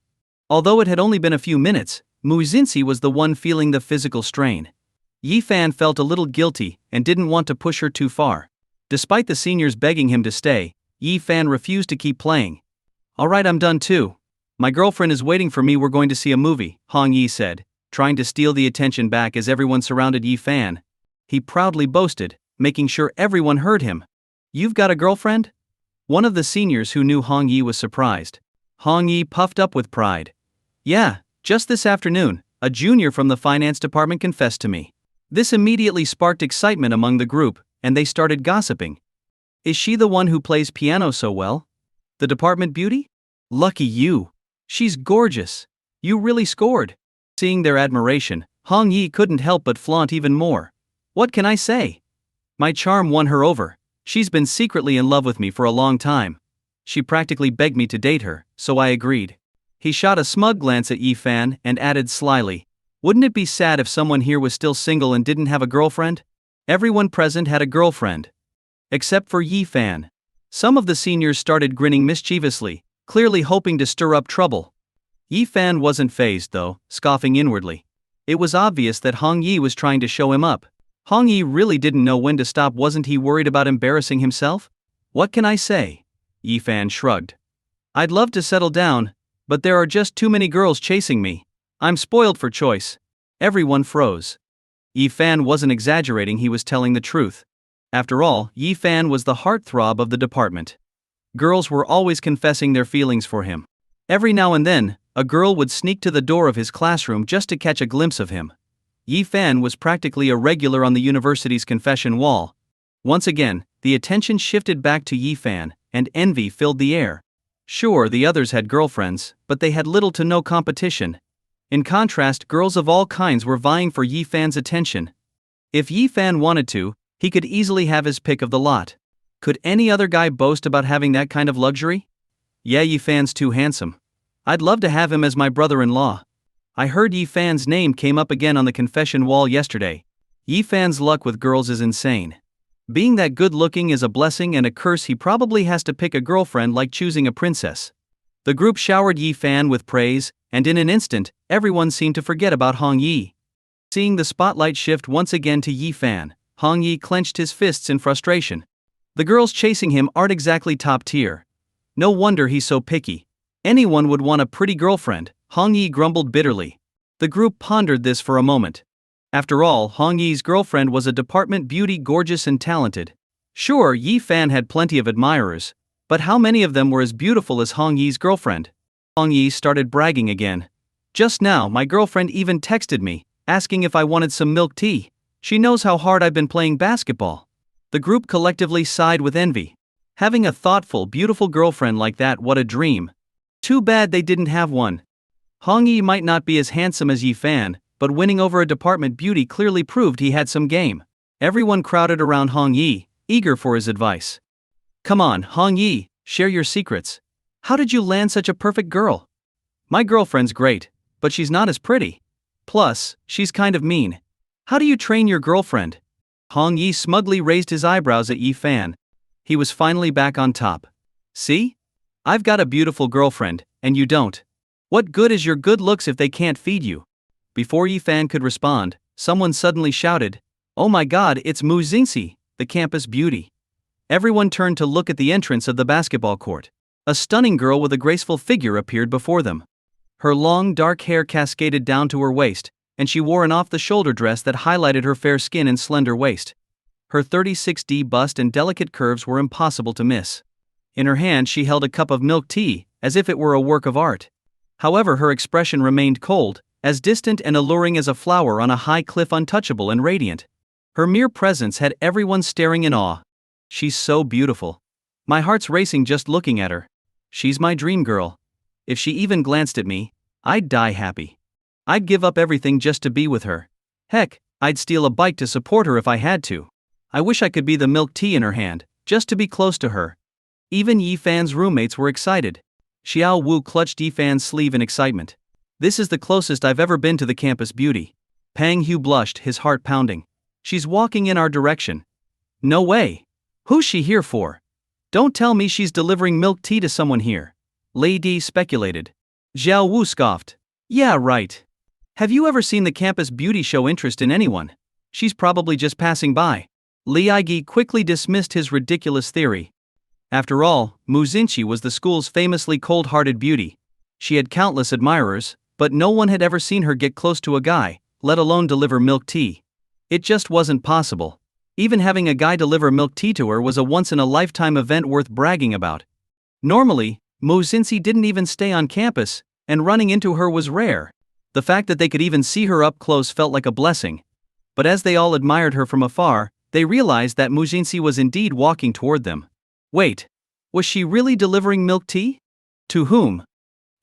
Although it had only been a few minutes, Mu Xinxi was the one feeling the physical strain. Yi Fan felt a little guilty and didn't want to push her too far. Despite the seniors begging him to stay, Yi Fan refused to keep playing. Alright, I'm done too. My girlfriend is waiting for me, we're going to see a movie, Hong Yi said, trying to steal the attention back as everyone surrounded Yi Fan. He proudly boasted, making sure everyone heard him. You've got a girlfriend? One of the seniors who knew Hong Yi was surprised. Hong Yi puffed up with pride. Yeah, just this afternoon, a junior from the finance department confessed to me. This immediately sparked excitement among the group, and they started gossiping. Is she the one who plays piano so well? The department beauty? Lucky you. She's gorgeous. You really scored. Seeing their admiration, Hong Yi couldn't help but flaunt even more. What can I say? My charm won her over. She's been secretly in love with me for a long time. She practically begged me to date her, so I agreed. He shot a smug glance at Yi Fan and added slyly, wouldn't it be sad if someone here was still single and didn't have a girlfriend? Everyone present had a girlfriend. Except for Yi Fan. Some of the seniors started grinning mischievously, clearly hoping to stir up trouble. Yi Fan wasn't fazed though, scoffing inwardly. It was obvious that Hong Yi was trying to show him up. Hong Yi really didn't know when to stop. Wasn't he worried about embarrassing himself? What can I say? Yi Fan shrugged. I'd love to settle down, but there are just too many girls chasing me. I'm spoiled for choice. Everyone froze. Yi Fan wasn't exaggerating, he was telling the truth. After all, Yi Fan was the heartthrob of the department. Girls were always confessing their feelings for him. Every now and then, a girl would sneak to the door of his classroom just to catch a glimpse of him. Yi Fan was practically a regular on the university's confession wall. Once again, the attention shifted back to Yi Fan, and envy filled the air. Sure, the others had girlfriends, but they had little to no competition. In contrast, girls of all kinds were vying for Yi Fan's attention. If Yi Fan wanted to, he could easily have his pick of the lot. Could any other guy boast about having that kind of luxury? Yeah, Yi Fan's too handsome. I'd love to have him as my brother-in-law. I heard Yi Fan's name came up again on the confession wall yesterday. Yi Fan's luck with girls is insane. Being that good-looking is a blessing and a curse. He probably has to pick a girlfriend like choosing a princess. The group showered Yi Fan with praise, and in an instant, everyone seemed to forget about Hong Yi. Seeing the spotlight shift once again to Yi Fan, Hong Yi clenched his fists in frustration. The girls chasing him aren't exactly top tier. No wonder he's so picky. Anyone would want a pretty girlfriend, Hong Yi grumbled bitterly. The group pondered this for a moment. After all, Hong Yi's girlfriend was a department beauty, gorgeous and talented. Sure, Yi Fan had plenty of admirers, but how many of them were as beautiful as Hong Yi's girlfriend? Hong Yi started bragging again. Just now, my girlfriend even texted me, asking if I wanted some milk tea. She knows how hard I've been playing basketball. The group collectively sighed with envy. Having a thoughtful, beautiful girlfriend like that, what a dream. Too bad they didn't have one. Hong Yi might not be as handsome as Yi Fan, but winning over a department beauty clearly proved he had some game. Everyone crowded around Hong Yi, eager for his advice. Come on, Hong Yi, share your secrets. How did you land such a perfect girl? My girlfriend's great, but she's not as pretty. Plus, she's kind of mean. How do you train your girlfriend? Hong Yi smugly raised his eyebrows at Yi Fan. He was finally back on top. See? I've got a beautiful girlfriend, and you don't. What good is your good looks if they can't feed you? Before Yi Fan could respond, someone suddenly shouted, Oh my god, it's Mu Xinxi, the campus beauty. Everyone turned to look at the entrance of the basketball court. A stunning girl with a graceful figure appeared before them. Her long dark hair cascaded down to her waist, and she wore an off-the-shoulder dress that highlighted her fair skin and slender waist. Her 36D bust and delicate curves were impossible to miss. In her hand she held a cup of milk tea, as if it were a work of art. However, her expression remained cold, as distant and alluring as a flower on a high cliff, untouchable and radiant. Her mere presence had everyone staring in awe. She's so beautiful. My heart's racing just looking at her. She's my dream girl. If she even glanced at me, I'd die happy. I'd give up everything just to be with her. Heck, I'd steal a bike to support her if I had to. I wish I could be the milk tea in her hand, just to be close to her. Even Yi Fan's roommates were excited. Xiao Wu clutched Yi Fan's sleeve in excitement. This is the closest I've ever been to the campus beauty. Pang Hu blushed, his heart pounding. She's walking in our direction. No way. Who's she here for? Don't tell me she's delivering milk tea to someone here. Lei Di speculated. Xiao Wu scoffed. Yeah, right. Have you ever seen the campus beauty show interest in anyone? She's probably just passing by. Li Aigi quickly dismissed his ridiculous theory. After all, Mu Xinqi was the school's famously cold-hearted beauty. She had countless admirers, but no one had ever seen her get close to a guy, let alone deliver milk tea. It just wasn't possible. Even having a guy deliver milk tea to her was a once-in-a-lifetime event worth bragging about. Normally, Mu Xinqi didn't even stay on campus, and running into her was rare. The fact that they could even see her up close felt like a blessing. But as they all admired her from afar, they realized that Mu Xinqi was indeed walking toward them. Wait, was she really delivering milk tea? To whom?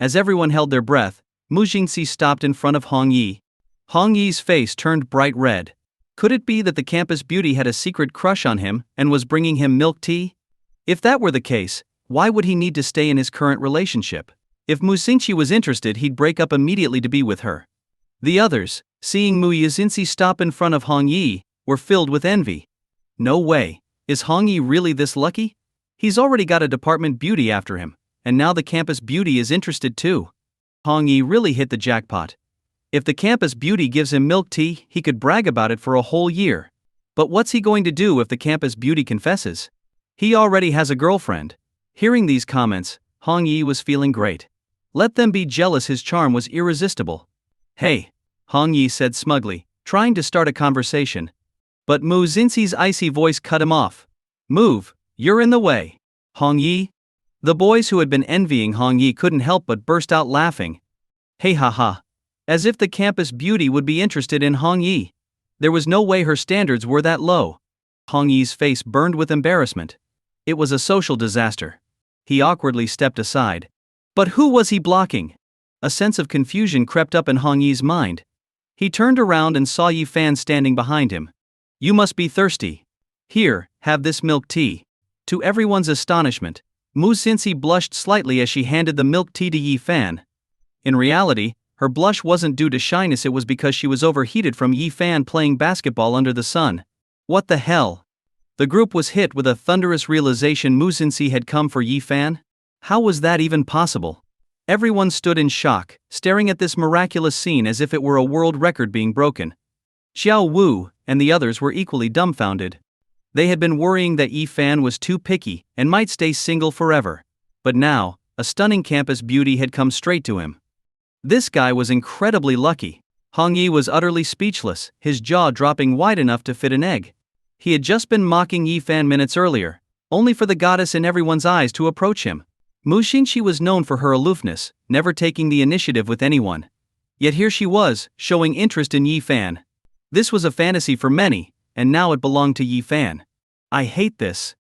As everyone held their breath, Mu Xinqi stopped in front of Hong Yi. Hong Yi's face turned bright red. Could it be that the campus beauty had a secret crush on him and was bringing him milk tea? If that were the case, why would he need to stay in his current relationship? If Mu Xinqi was interested, he'd break up immediately to be with her. The others, seeing Mu Xinqi stop in front of Hong Yi, were filled with envy. No way. Is Hong Yi really this lucky? He's already got a department beauty after him, and now the campus beauty is interested too. Hong Yi really hit the jackpot. If the campus beauty gives him milk tea, he could brag about it for a whole year. But what's he going to do if the campus beauty confesses? He already has a girlfriend. Hearing these comments, Hong Yi was feeling great. Let them be jealous, his charm was irresistible. Hey, Hong Yi said smugly, trying to start a conversation. But Mu Xinqi's icy voice cut him off. Move, you're in the way. Hong Yi? The boys who had been envying Hong Yi couldn't help but burst out laughing. Hey haha. As if the campus beauty would be interested in Hong Yi. There was no way her standards were that low. Hong Yi's face burned with embarrassment. It was a social disaster. He awkwardly stepped aside. But who was he blocking? A sense of confusion crept up in Hong Yi's mind. He turned around and saw Yi Fan standing behind him. You must be thirsty. Here, have this milk tea. To everyone's astonishment, Mu Xinqi blushed slightly as she handed the milk tea to Yi Fan. In reality, her blush wasn't due to shyness, it was because she was overheated from Yi Fan playing basketball under the sun. What the hell? The group was hit with a thunderous realization. Mu Xinqi had come for Yi Fan? How was that even possible? Everyone stood in shock, staring at this miraculous scene as if it were a world record being broken. Xiao Wu and the others were equally dumbfounded. They had been worrying that Yi Fan was too picky and might stay single forever. But now, a stunning campus beauty had come straight to him. This guy was incredibly lucky. Hong Yi was utterly speechless, his jaw dropping wide enough to fit an egg. He had just been mocking Yi Fan minutes earlier, only for the goddess in everyone's eyes to approach him. Mu Xinqi was known for her aloofness, never taking the initiative with anyone. Yet here she was, showing interest in Yi Fan. This was a fantasy for many, and now it belonged to Yi Fan. I hate this.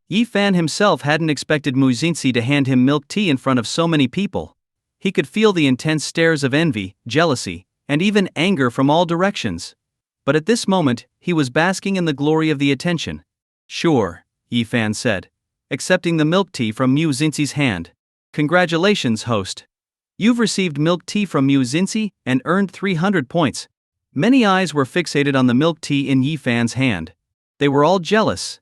Yi Fan himself hadn't expected Mu Xinqi to hand him milk tea in front of so many people. He could feel the intense stares of envy, jealousy, and even anger from all directions. But at this moment, he was basking in the glory of the attention. Sure, Yi Fan said, accepting the milk tea from Mu Xinqi's hand. Congratulations, host. You've received milk tea from Mu Xinqi and earned 300 points. Many eyes were fixated on the milk tea in Yi Fan's hand. They were all jealous.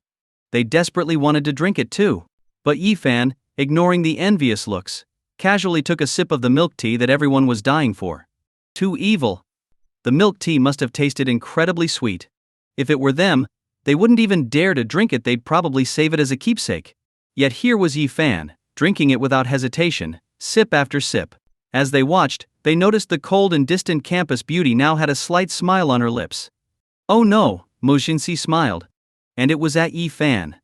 They desperately wanted to drink it too. But Yi Fan, ignoring the envious looks, casually took a sip of the milk tea that everyone was dying for. Too evil. The milk tea must have tasted incredibly sweet. If it were them, they wouldn't even dare to drink it, they'd probably save it as a keepsake. Yet here was Yi Fan, drinking it without hesitation, sip after sip. As they watched, they noticed the cold and distant campus beauty now had a slight smile on her lips. "Oh no," Mujinsi smiled. And it was at Yi Fan.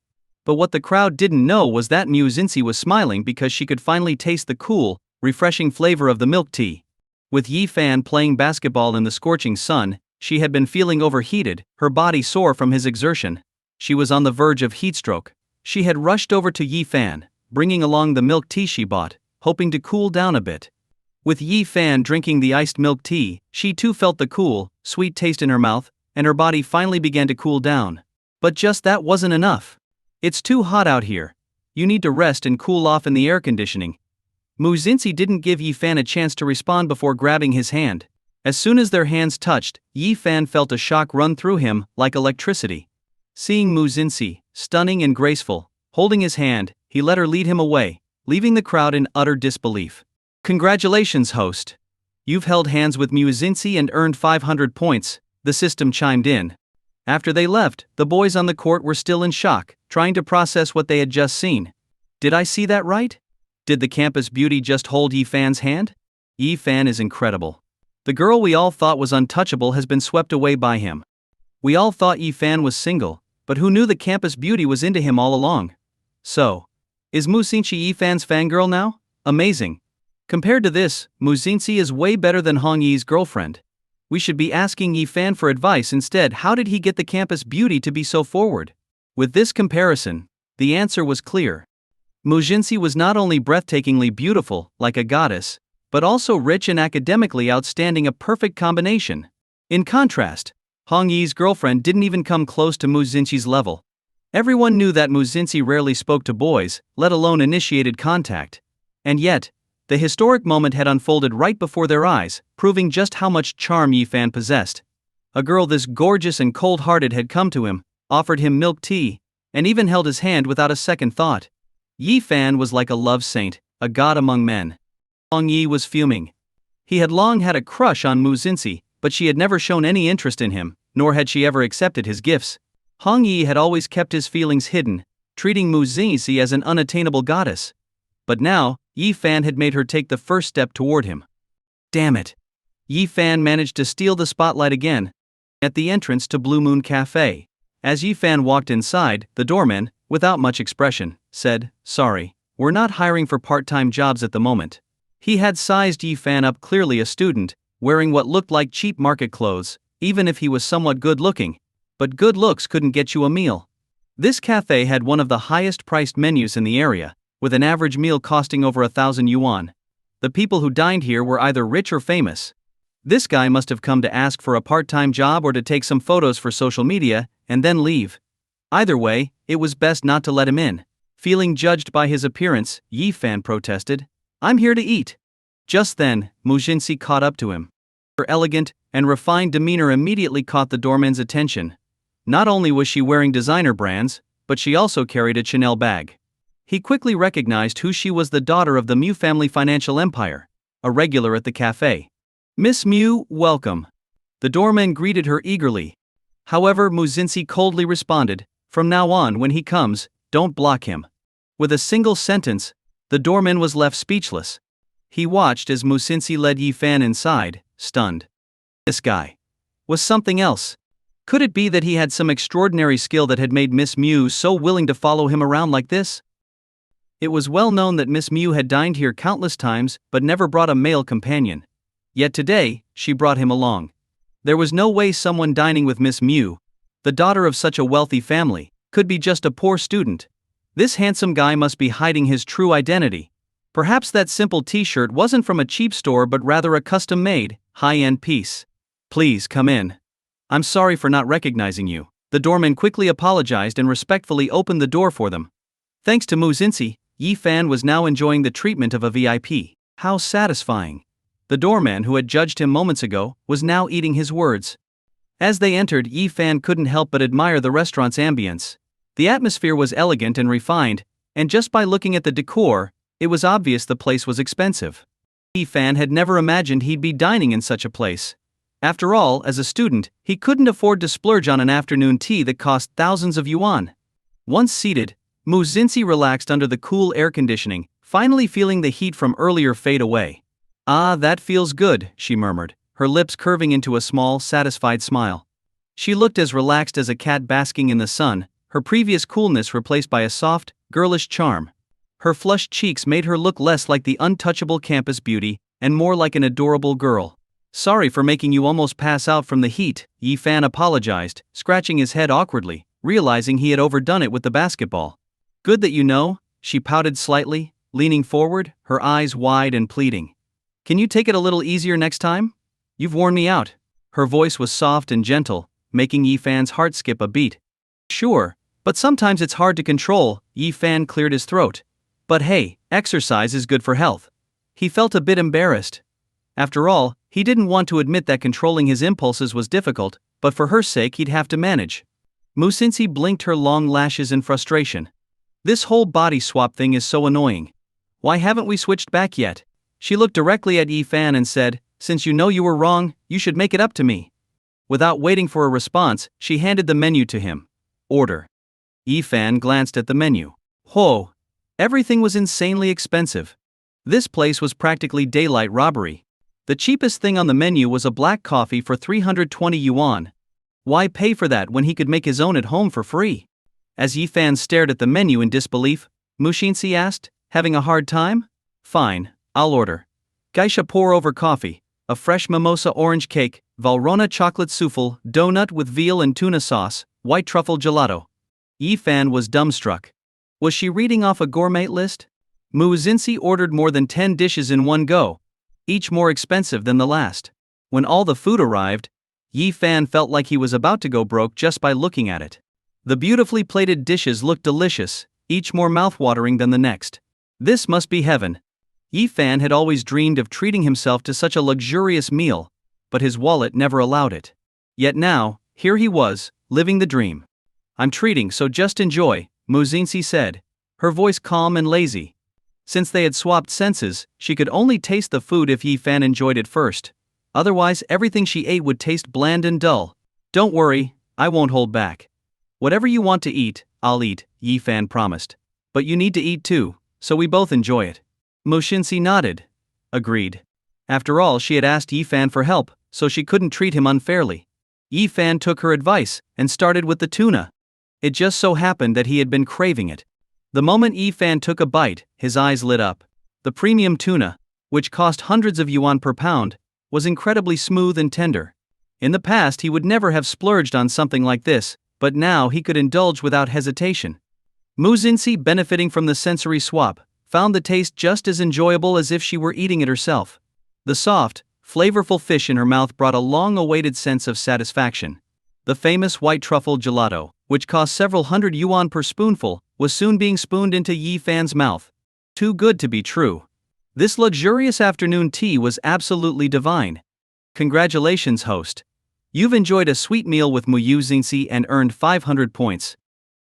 But what the crowd didn't know was that Mujinsi was smiling because she could finally taste the cool, refreshing flavor of the milk tea. With Yi Fan playing basketball in the scorching sun, she had been feeling overheated, her body sore from his exertion. She was on the verge of heatstroke. She had rushed over to Yi Fan, bringing along the milk tea she bought, hoping to cool down a bit. With Yi Fan drinking the iced milk tea, she too felt the cool, sweet taste in her mouth, and her body finally began to cool down. But just that wasn't enough. "It's too hot out here. You need to rest and cool off in the air conditioning." Mujinsi didn't give Yi Fan a chance to respond before grabbing his hand. As soon as their hands touched, Yi Fan felt a shock run through him, like electricity. Seeing Mujinsi, stunning and graceful, holding his hand, he let her lead him away, leaving the crowd in utter disbelief. "Congratulations, host. You've held hands with Mujinsi and earned 500 points, the system chimed in. After they left, the boys on the court were still in shock, trying to process what they had just seen. Did I see that right? Did the campus beauty just hold Yi Fan's hand? Yi Fan is incredible. The girl we all thought was untouchable has been swept away by him. We all thought Yi Fan was single, but who knew the campus beauty was into him all along? So, is Mujinsi Yi Fan's fangirl now? Amazing. Compared to this, Mujinsi is way better than Hong Yi's girlfriend. We should be asking Yi Fan for advice instead. How did he get the campus beauty to be so forward?" With this comparison, the answer was clear. Mujinsi was not only breathtakingly beautiful, like a goddess, but also rich and academically outstanding, a perfect combination. In contrast, Hong Yi's girlfriend didn't even come close to Mujinsi's level. Everyone knew that Mujinsi rarely spoke to boys, let alone initiated contact. And yet, the historic moment had unfolded right before their eyes, proving just how much charm Yi Fan possessed. A girl this gorgeous and cold-hearted had come to him, offered him milk tea, and even held his hand without a second thought. Yi Fan was like a love saint, a god among men. Hong Yi was fuming. He had long had a crush on Mujinsi, but she had never shown any interest in him, nor had she ever accepted his gifts. Hong Yi had always kept his feelings hidden, treating Mujinsi as an unattainable goddess. But now, Yi Fan had made her take the first step toward him. Damn it! Yi Fan managed to steal the spotlight again. At the entrance to Blue Moon Cafe, as Yi Fan walked inside, the doorman, without much expression, said, "Sorry, we're not hiring for part-time jobs at the moment." He had sized Yi Fan up, clearly a student, wearing what looked like cheap market clothes, even if he was somewhat good-looking. But good looks couldn't get you a meal. This cafe had one of the highest-priced menus in the area, with an average meal costing over 1,000 yuan. The people who dined here were either rich or famous. This guy must have come to ask for a part-time job or to take some photos for social media, and then leave. Either way, it was best not to let him in. Feeling judged by his appearance, Yi Fan protested, "I'm here to eat." Just then, Mujinsi caught up to him. Her elegant and refined demeanor immediately caught the doorman's attention. Not only was she wearing designer brands, but she also carried a Chanel bag. He quickly recognized who she was, the daughter of the Mu family financial empire, a regular at the cafe. "Miss Mu, welcome." The doorman greeted her eagerly. However, Mujinsi coldly responded, "From now on, when he comes, don't block him." With a single sentence, the doorman was left speechless. He watched as Mujinsi led Yi Fan inside, stunned. This guy was something else. Could it be that he had some extraordinary skill that had made Miss Mu so willing to follow him around like this? It was well known that Miss Mu had dined here countless times but never brought a male companion. Yet today, she brought him along. There was no way someone dining with Miss Mu, the daughter of such a wealthy family, could be just a poor student. This handsome guy must be hiding his true identity. Perhaps that simple t-shirt wasn't from a cheap store but rather a custom-made, high-end piece. "Please come in. I'm sorry for not recognizing you." The doorman quickly apologized and respectfully opened the door for them. Thanks to Mujinsi, Yi Fan was now enjoying the treatment of a VIP. How satisfying. The doorman who had judged him moments ago was now eating his words. As they entered, Yi Fan couldn't help but admire the restaurant's ambience. The atmosphere was elegant and refined, and just by looking at the decor, it was obvious the place was expensive. Yi Fan had never imagined he'd be dining in such a place. After all, as a student, he couldn't afford to splurge on an afternoon tea that cost thousands of yuan. Once seated, Mujinsi relaxed under the cool air conditioning, finally feeling the heat from earlier fade away. Ah, that feels good, she murmured, her lips curving into a small, satisfied smile. She looked as relaxed as a cat basking in the sun, her previous coolness replaced by a soft, girlish charm. Her flushed cheeks made her look less like the untouchable campus beauty, and more like an adorable girl. Sorry for making you almost pass out from the heat, Yi-fan apologized, scratching his head awkwardly, realizing he had overdone it with the basketball. Good that you know, she pouted slightly, leaning forward, her eyes wide and pleading. Can you take it a little easier next time? You've worn me out. Her voice was soft and gentle, making Yi-fan's heart skip a beat. Sure, but sometimes it's hard to control, Yi-fan cleared his throat. But hey, exercise is good for health. He felt a bit embarrassed. After all, he didn't want to admit that controlling his impulses was difficult, but for her sake he'd have to manage. Musinsi blinked her long lashes in frustration. This whole body swap thing is so annoying. Why haven't we switched back yet? She looked directly at Yi-fan and said, since you know you were wrong, you should make it up to me. Without waiting for a response, she handed the menu to him. Order. Yi-fan glanced at the menu. Whoa! Everything was insanely expensive. This place was practically daylight robbery. The cheapest thing on the menu was a black coffee for 320 yuan. Why pay for that when he could make his own at home for free? As Yi-fan stared at the menu in disbelief, Mushinsi asked, having a hard time? Fine, I'll order. Geisha pour over coffee, a fresh mimosa orange cake, Valrhona chocolate souffle, donut with veal and tuna sauce, white truffle gelato. Yi-fan was dumbstruck. Was she reading off a gourmet list? Muzinsi ordered more than 10 dishes in one go, each more expensive than the last. When all the food arrived, Yi-fan felt like he was about to go broke just by looking at it. The beautifully plated dishes looked delicious, each more mouthwatering than the next. This must be heaven. Yi-fan had always dreamed of treating himself to such a luxurious meal, but his wallet never allowed it. Yet now, here he was, living the dream. I'm treating, so just enjoy, Muzinsi said, her voice calm and lazy. Since they had swapped senses, she could only taste the food if Yi-fan enjoyed it first. Otherwise, everything she ate would taste bland and dull. Don't worry, I won't hold back. Whatever you want to eat, I'll eat, Yi-fan promised. But you need to eat too, so we both enjoy it. Mushinsi nodded. Agreed. After all, she had asked Yi-fan for help, so she couldn't treat him unfairly. Yi-fan took her advice, and started with the tuna. It just so happened that he had been craving it. The moment Yi-fan took a bite, his eyes lit up. The premium tuna, which cost hundreds of yuan per pound, was incredibly smooth and tender. In the past he would never have splurged on something like this, but now he could indulge without hesitation. Muzinsi, benefiting from the sensory swap, found the taste just as enjoyable as if she were eating it herself. The soft, flavorful fish in her mouth brought a long-awaited sense of satisfaction. The famous white truffle gelato, which cost several hundred yuan per spoonful, was soon being spooned into Yi-fan's mouth. Too good to be true. This luxurious afternoon tea was absolutely divine. Congratulations, host. You've enjoyed a sweet meal with Muzinsi and earned 500 points.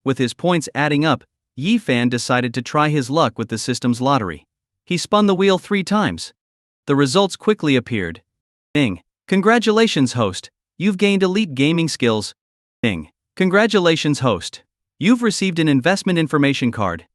With his points adding up, Yi-fan decided to try his luck with the system's lottery. He spun the wheel 3 times. The results quickly appeared. Ding. Congratulations, host. You've gained elite gaming skills. Ding. Congratulations, host. You've received an investment information card.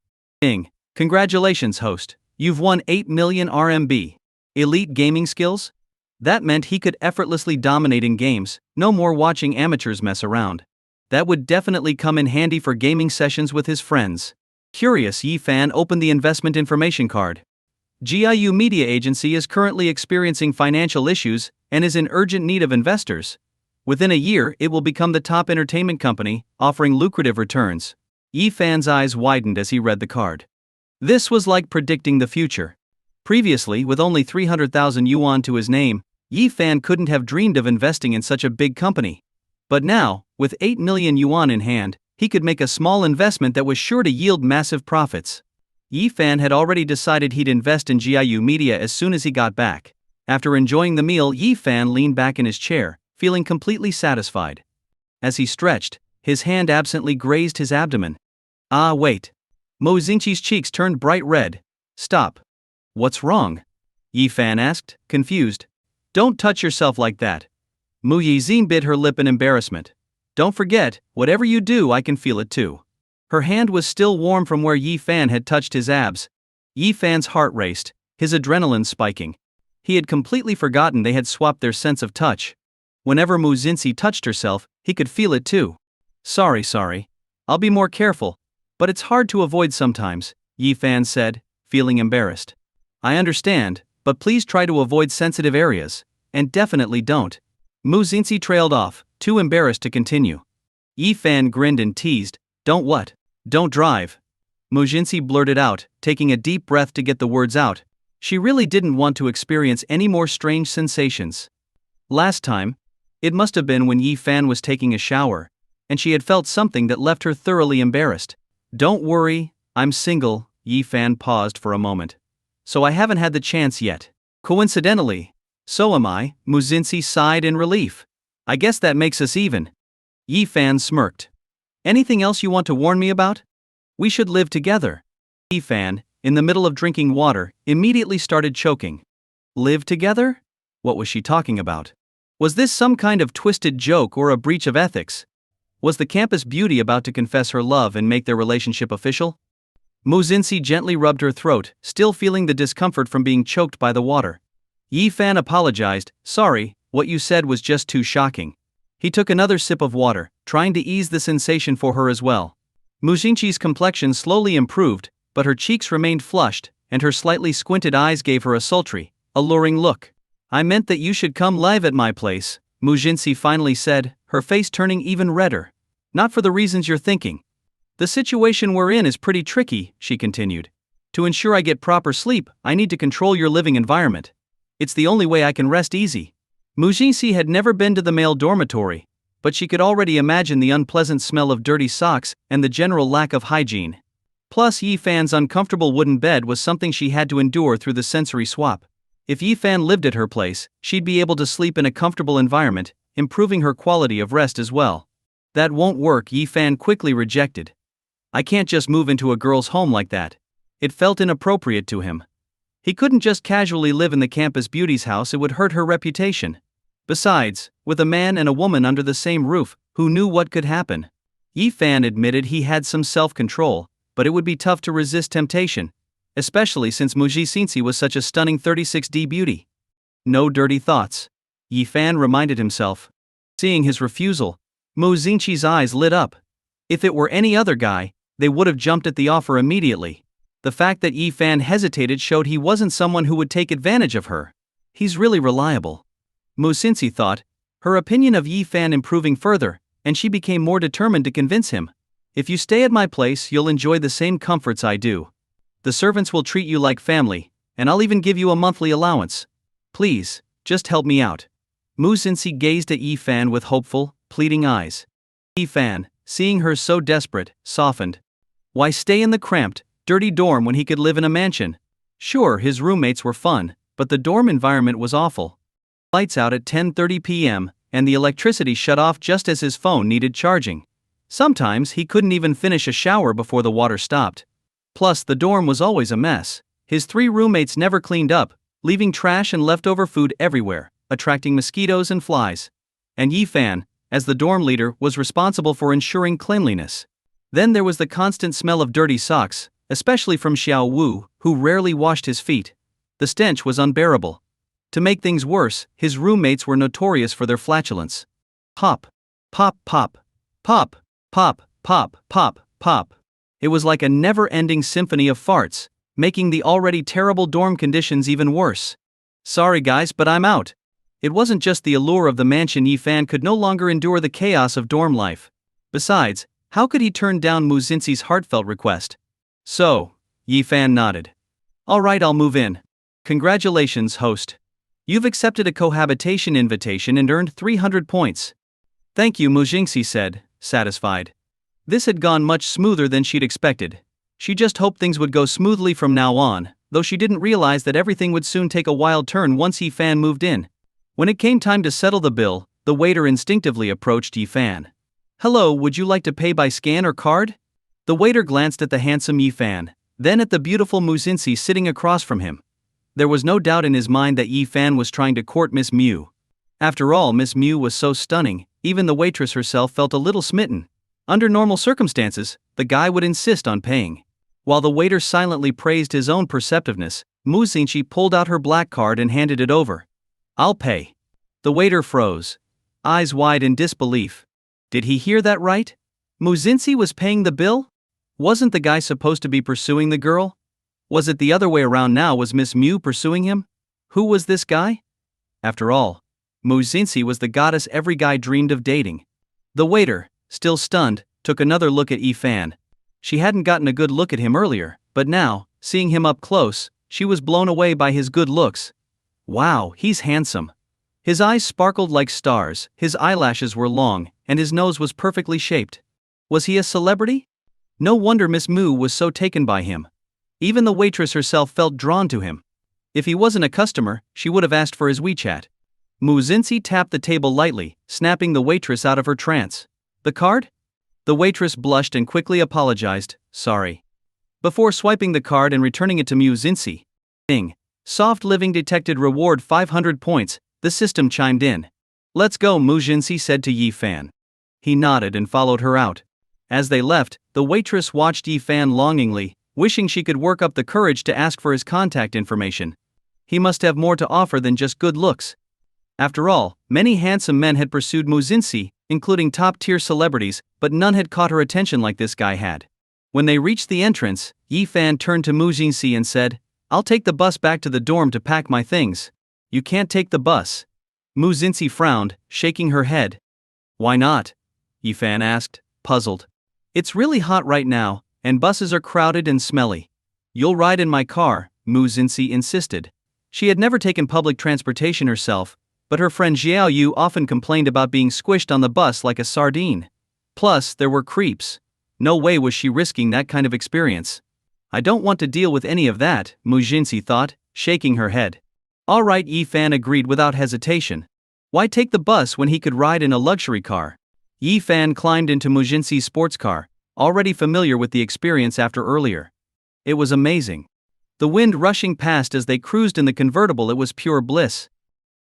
Ding. Congratulations, host. You've won 8 million RMB. Elite gaming skills? That meant he could effortlessly dominate in games, no more watching amateurs mess around. That would definitely come in handy for gaming sessions with his friends. Curious, Yi-fan opened the investment information card. GIU Media Agency is currently experiencing financial issues and is in urgent need of investors. Within a year, it will become the top entertainment company, offering lucrative returns. Yi-fan's eyes widened as he read the card. This was like predicting the future. Previously, with only 300,000 yuan to his name, Yi-fan couldn't have dreamed of investing in such a big company. But now, with 8 million yuan in hand, he could make a small investment that was sure to yield massive profits. Yi-fan had already decided he'd invest in GIU Media as soon as he got back. After enjoying the meal, Yi-fan leaned back in his chair, feeling completely satisfied. As he stretched, his hand absently grazed his abdomen. Ah, wait. Muzinsi's cheeks turned bright red. Stop. What's wrong? Yi-fan asked, confused. Don't touch yourself like that. Muyizin bit her lip in embarrassment. Don't forget, whatever you do, I can feel it too. Her hand was still warm from where Yi-fan had touched his abs. Yi-fan's heart raced, his adrenaline spiking. He had completely forgotten they had swapped their sense of touch. Whenever Mu Xinxi touched herself, he could feel it too. Sorry. I'll be more careful. But it's hard to avoid sometimes, Yi Fan said, feeling embarrassed. I understand, but please try to avoid sensitive areas. And definitely don't. Mu Xinxi trailed off, too embarrassed to continue. Yi Fan grinned and teased, Don't what? Don't drive. Mu Xinxi blurted out, taking a deep breath to get the words out. She really didn't want to experience any more strange sensations. Last time, it must have been when Yi Fan was taking a shower, and she had felt something that left her thoroughly embarrassed. Don't worry, I'm single, Yi Fan paused for a moment. So I haven't had the chance yet. Coincidentally, so am I, Mu Xinxi sighed in relief. I guess that makes us even. Yi Fan smirked. Anything else you want to warn me about? We should live together. Yi Fan, in the middle of drinking water, immediately started choking. Live together? What was she talking about? Was this some kind of twisted joke or a breach of ethics? Was the campus beauty about to confess her love and make their relationship official? Mu Xinxi gently rubbed her throat, still feeling the discomfort from being choked by the water. Yi Fan apologized, Sorry, what you said was just too shocking. He took another sip of water, trying to ease the sensation for her as well. Mu Xinxi's complexion slowly improved, but her cheeks remained flushed, and her slightly squinted eyes gave her a sultry, alluring look. I meant that you should come live at my place, Mu Xinxi finally said, her face turning even redder. Not for the reasons you're thinking. The situation we're in is pretty tricky, she continued. To ensure I get proper sleep, I need to control your living environment. It's the only way I can rest easy. Mu Xinxi had never been to the male dormitory, but she could already imagine the unpleasant smell of dirty socks and the general lack of hygiene. Plus, Yi Fan's uncomfortable wooden bed was something she had to endure through the sensory swap. If Yi Fan lived at her place, she'd be able to sleep in a comfortable environment, improving her quality of rest as well. That won't work, Yi Fan quickly rejected. I can't just move into a girl's home like that. It felt inappropriate to him. He couldn't just casually live in the campus beauty's house, it would hurt her reputation. Besides, with a man and a woman under the same roof, who knew what could happen? Yi Fan admitted he had some self-control, but it would be tough to resist temptation, especially since Mu Xinxi was such a stunning 36D beauty. No dirty thoughts. Yi Fan reminded himself. Seeing his refusal, Mu Xinxi's eyes lit up. If it were any other guy, they would have jumped at the offer immediately. The fact that Yi Fan hesitated showed he wasn't someone who would take advantage of her. He's really reliable. Mu Xinxi thought, her opinion of Yi Fan improving further, and she became more determined to convince him. If you stay at my place, you'll enjoy the same comforts I do. The servants will treat you like family, and I'll even give you a monthly allowance. Please, just help me out. Mu Xinxi gazed at Yi Fan with hopeful, pleading eyes. Yi Fan, seeing her so desperate, softened. Why stay in the cramped, dirty dorm when he could live in a mansion? Sure, his roommates were fun, but the dorm environment was awful. Lights out at 10:30 p.m., and the electricity shut off just as his phone needed charging. Sometimes he couldn't even finish a shower before the water stopped. Plus, the dorm was always a mess. His 3 roommates never cleaned up, leaving trash and leftover food everywhere, attracting mosquitoes and flies. And Yi Fan, as the dorm leader, was responsible for ensuring cleanliness. Then there was the constant smell of dirty socks, especially from Xiao Wu, who rarely washed his feet. The stench was unbearable. To make things worse, his roommates were notorious for their flatulence. Pop, pop, pop, pop, pop, pop, pop, pop. It was like a never-ending symphony of farts, making the already terrible dorm conditions even worse. Sorry guys, but I'm out. It wasn't just the allure of the mansion. Yi Fan could no longer endure the chaos of dorm life. Besides, how could he turn down Mu Xinxi's heartfelt request? So, Yi Fan nodded. Alright, I'll move in. Congratulations, host. You've accepted a cohabitation invitation and earned 300 points. Thank you, Mu Xinxi said, satisfied. This had gone much smoother than she'd expected. She just hoped things would go smoothly from now on, though she didn't realize that everything would soon take a wild turn once Yi Fan moved in. When it came time to settle the bill, the waiter instinctively approached Yi Fan. Hello, would you like to pay by scan or card? The waiter glanced at the handsome Yi Fan, then at the beautiful Mu Xinxi sitting across from him. There was no doubt in his mind that Yi Fan was trying to court Miss Mu. After all, Miss Mu was so stunning, even the waitress herself felt a little smitten. Under normal circumstances, the guy would insist on paying. While the waiter silently praised his own perceptiveness, Mu Xinxi pulled out her black card and handed it over. I'll pay. The waiter froze, eyes wide in disbelief. Did he hear that right? Mu Xinxi was paying the bill? Wasn't the guy supposed to be pursuing the girl? Was it the other way around now? Was Miss Mu pursuing him? Who was this guy? After all, Mu Xinxi was the goddess every guy dreamed of dating. The waiter, still stunned, took another look at Yi Fan. She hadn't gotten a good look at him earlier, but now, seeing him up close, she was blown away by his good looks. Wow, he's handsome. His eyes sparkled like stars, his eyelashes were long, and his nose was perfectly shaped. Was he a celebrity? No wonder Miss Mu was so taken by him. Even the waitress herself felt drawn to him. If he wasn't a customer, she would have asked for his WeChat. Mu Xinxi tapped the table lightly, snapping the waitress out of her trance. The card? The waitress blushed and quickly apologized, sorry. Before swiping the card and returning it to Mu Xinxi. Ding. Soft Living detected reward 500 points, the system chimed in. Let's go, Mu Xinxi said to Yi Fan. He nodded and followed her out. As they left, the waitress watched Yi Fan longingly, wishing she could work up the courage to ask for his contact information. He must have more to offer than just good looks. After all, many handsome men had pursued Mu Xinxi, including top-tier celebrities, but none had caught her attention like this guy had. When they reached the entrance, Yi Fan turned to Mu Xinxi and said, I'll take the bus back to the dorm to pack my things. You can't take the bus. Mu Xinxi frowned, shaking her head. Why not? Yi Fan asked, puzzled. It's really hot right now, and buses are crowded and smelly. You'll ride in my car, Mu Xinxi insisted. She had never taken public transportation herself, but her friend Xiao Yu often complained about being squished on the bus like a sardine. Plus, there were creeps. No way was she risking that kind of experience. I don't want to deal with any of that, Mu Xinxi thought, shaking her head. All right, Yi Fan agreed without hesitation. Why take the bus when he could ride in a luxury car? Yi Fan climbed into Mu Xinxi's sports car, already familiar with the experience after earlier. It was amazing. The wind rushing past as they cruised in the convertible, it was pure bliss.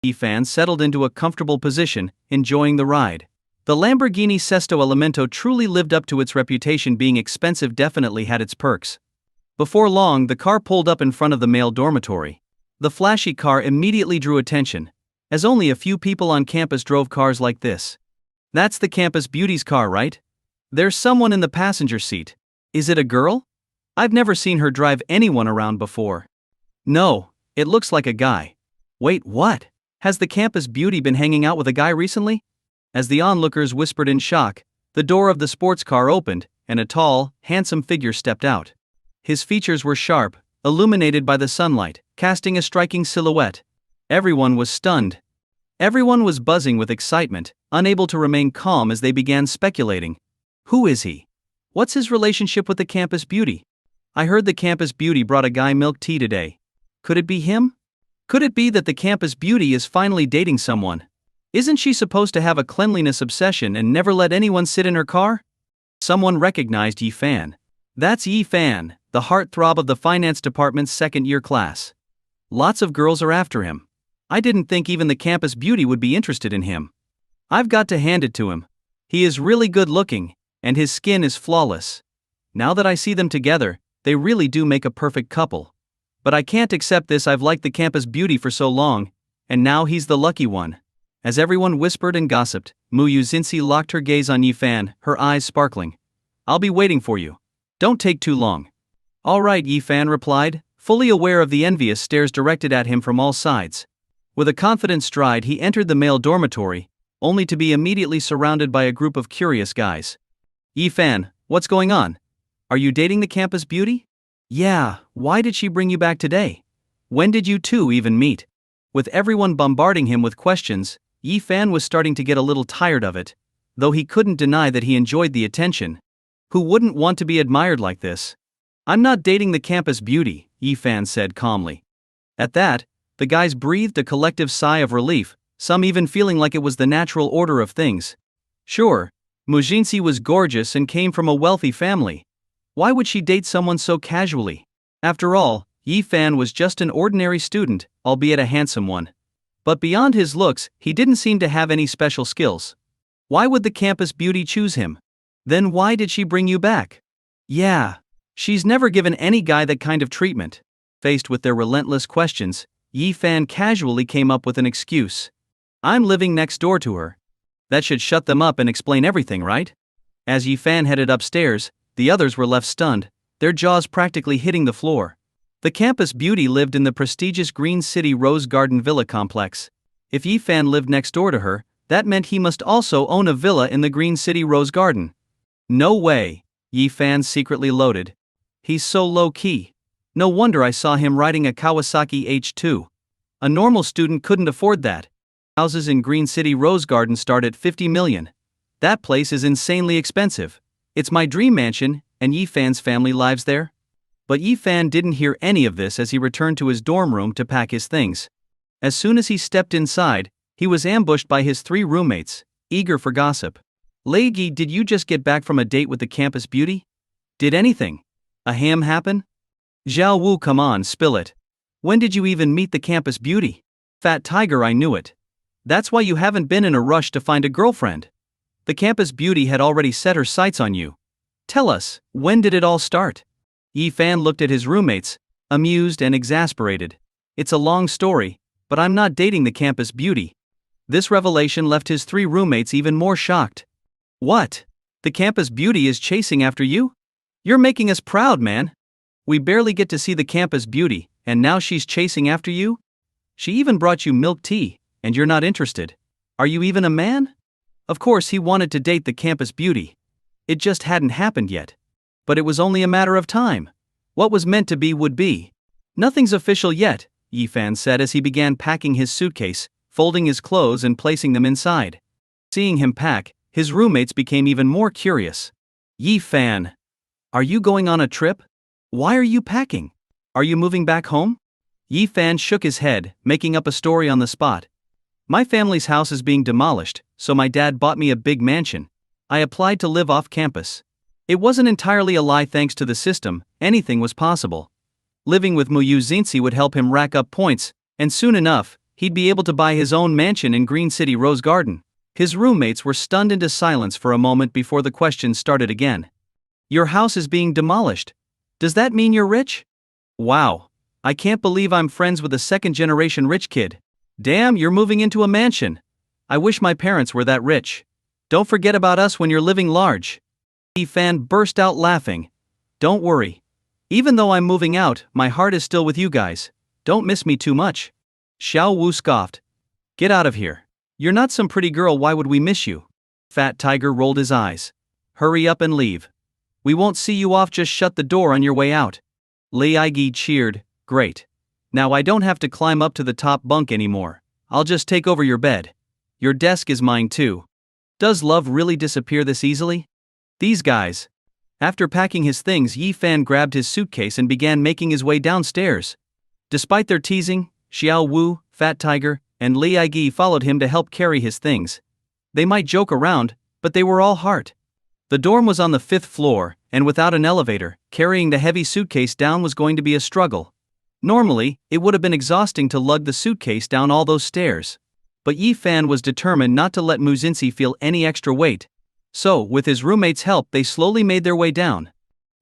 Yi Fan settled into a comfortable position, enjoying the ride. The Lamborghini Sesto Elemento truly lived up to its reputation. Being expensive definitely had its perks. Before long, the car pulled up in front of the male dormitory. The flashy car immediately drew attention, as only a few people on campus drove cars like this. That's the campus beauty's car, right? There's someone in the passenger seat. Is it a girl? I've never seen her drive anyone around before. No, it looks like a guy. Wait, what? Has the campus beauty been hanging out with a guy recently? As the onlookers whispered in shock, the door of the sports car opened, and a tall, handsome figure stepped out. His features were sharp, illuminated by the sunlight, casting a striking silhouette. Everyone was stunned. Everyone was buzzing with excitement, unable to remain calm as they began speculating. Who is he? What's his relationship with the campus beauty? I heard the campus beauty brought a guy milk tea today. Could it be him? Could it be that the campus beauty is finally dating someone? Isn't she supposed to have a cleanliness obsession and never let anyone sit in her car? Someone recognized Yi Fan. That's Yi Fan, the heartthrob of the finance department's second-year class. Lots of girls are after him. I didn't think even the campus beauty would be interested in him. I've got to hand it to him. He is really good looking, and his skin is flawless. Now that I see them together, they really do make a perfect couple. But I can't accept this. I've liked the campus beauty for so long, and now he's the lucky one. As everyone whispered and gossiped, Mu Xinxi locked her gaze on Yi Fan, her eyes sparkling. I'll be waiting for you. Don't take too long. All right, Yi Fan replied, fully aware of the envious stares directed at him from all sides. With a confident stride, he entered the male dormitory, only to be immediately surrounded by a group of curious guys. Yi Fan, what's going on? Are you dating the campus beauty? Yeah, why did she bring you back today? When did you two even meet? With everyone bombarding him with questions, Yi Fan was starting to get a little tired of it, though he couldn't deny that he enjoyed the attention. Who wouldn't want to be admired like this? I'm not dating the campus beauty, Yi Fan said calmly. At that, the guys breathed a collective sigh of relief, some even feeling like it was the natural order of things. Sure, Mu Xinxi was gorgeous and came from a wealthy family. Why would she date someone so casually? After all, Yi Fan was just an ordinary student, albeit a handsome one. But beyond his looks, he didn't seem to have any special skills. Why would the campus beauty choose him? Then why did she bring you back? Yeah, she's never given any guy that kind of treatment. Faced with their relentless questions, Yi Fan casually came up with an excuse. I'm living next door to her. That should shut them up and explain everything, right? As Yi Fan headed upstairs, the others were left stunned, their jaws practically hitting the floor. The campus beauty lived in the prestigious Green City Rose Garden Villa complex. If Yi Fan lived next door to her, that meant he must also own a villa in the Green City Rose Garden. No way, Yi Fan secretly loaded. He's so low-key. No wonder I saw him riding a Kawasaki H2. A normal student couldn't afford that. Houses in Green City Rose Garden start at 50 million. That place is insanely expensive. It's my dream mansion, and Yi Fan's family lives there. But Yi Fan didn't hear any of this as he returned to his dorm room to pack his things. As soon as he stepped inside, he was ambushed by his 3 roommates, eager for gossip. Leigi, did you just get back from a date with the campus beauty? Did anything? A ham happen? Zhao Wu, come on, spill it. When did you even meet the campus beauty? Fat Tiger, I knew it. That's why you haven't been in a rush to find a girlfriend. The campus beauty had already set her sights on you. Tell us, when did it all start? Yi Fan looked at his roommates, amused and exasperated. It's a long story, but I'm not dating the campus beauty. This revelation left his 3 roommates even more shocked. What? The campus beauty is chasing after you? You're making us proud, man. We barely get to see the campus beauty, and now she's chasing after you? She even brought you milk tea, and you're not interested. Are you even a man? Of course he wanted to date the campus beauty. It just hadn't happened yet. But it was only a matter of time. What was meant to be would be. Nothing's official yet, Yi Fan said as he began packing his suitcase, folding his clothes and placing them inside. Seeing him pack, his roommates became even more curious. Yi Fan, are you going on a trip? Why are you packing? Are you moving back home? Yi Fan shook his head, making up a story on the spot. My family's house is being demolished, so my dad bought me a big mansion. I applied to live off campus. It wasn't entirely a lie. Thanks to the system, anything was possible. Living with Muyu Xinzi would help him rack up points, and soon enough, he'd be able to buy his own mansion in Green City Rose Garden. His roommates were stunned into silence for a moment before the questions started again. Your house is being demolished. Does that mean you're rich? Wow. I can't believe I'm friends with a second-generation rich kid. Damn, you're moving into a mansion. I wish my parents were that rich. Don't forget about us when you're living large. Yi Fan burst out laughing. Don't worry. Even though I'm moving out, my heart is still with you guys. Don't miss me too much. Xiao Wu scoffed. Get out of here. You're not some pretty girl, why would we miss you? Fat Tiger rolled his eyes. Hurry up and leave. We won't see you off, just shut the door on your way out. Li Aigi cheered. Great. Now I don't have to climb up to the top bunk anymore. I'll just take over your bed. Your desk is mine too. Does love really disappear this easily? These guys. After packing his things, Yi Fan grabbed his suitcase and began making his way downstairs. Despite their teasing, Xiao Wu, Fat Tiger, and Li Aigi followed him to help carry his things. They might joke around, but they were all heart. The dorm was on the 5th floor, and without an elevator, carrying the heavy suitcase down was going to be a struggle. Normally, it would have been exhausting to lug the suitcase down all those stairs. But Yi Fan was determined not to let Mu Xinzi feel any extra weight. So, with his roommate's help, they slowly made their way down.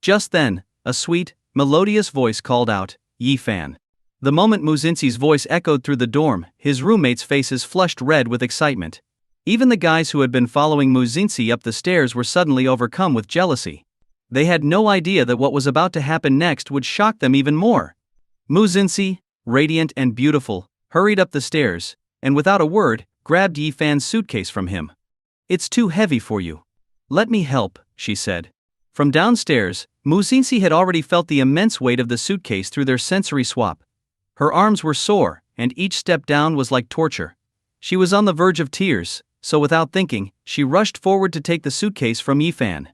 Just then, a sweet, melodious voice called out, Yi Fan. The moment Mu Xinzi's voice echoed through the dorm, his roommates' faces flushed red with excitement. Even the guys who had been following Mu Xinzi up the stairs were suddenly overcome with jealousy. They had no idea that what was about to happen next would shock them even more. Mu Xinzi, radiant and beautiful, hurried up the stairs, and without a word, grabbed Yi Fan's suitcase from him. It's too heavy for you. Let me help, she said. From downstairs, Mu Xinzi had already felt the immense weight of the suitcase through their sensory swap. Her arms were sore, and each step down was like torture. She was on the verge of tears, so without thinking, she rushed forward to take the suitcase from Yi Fan.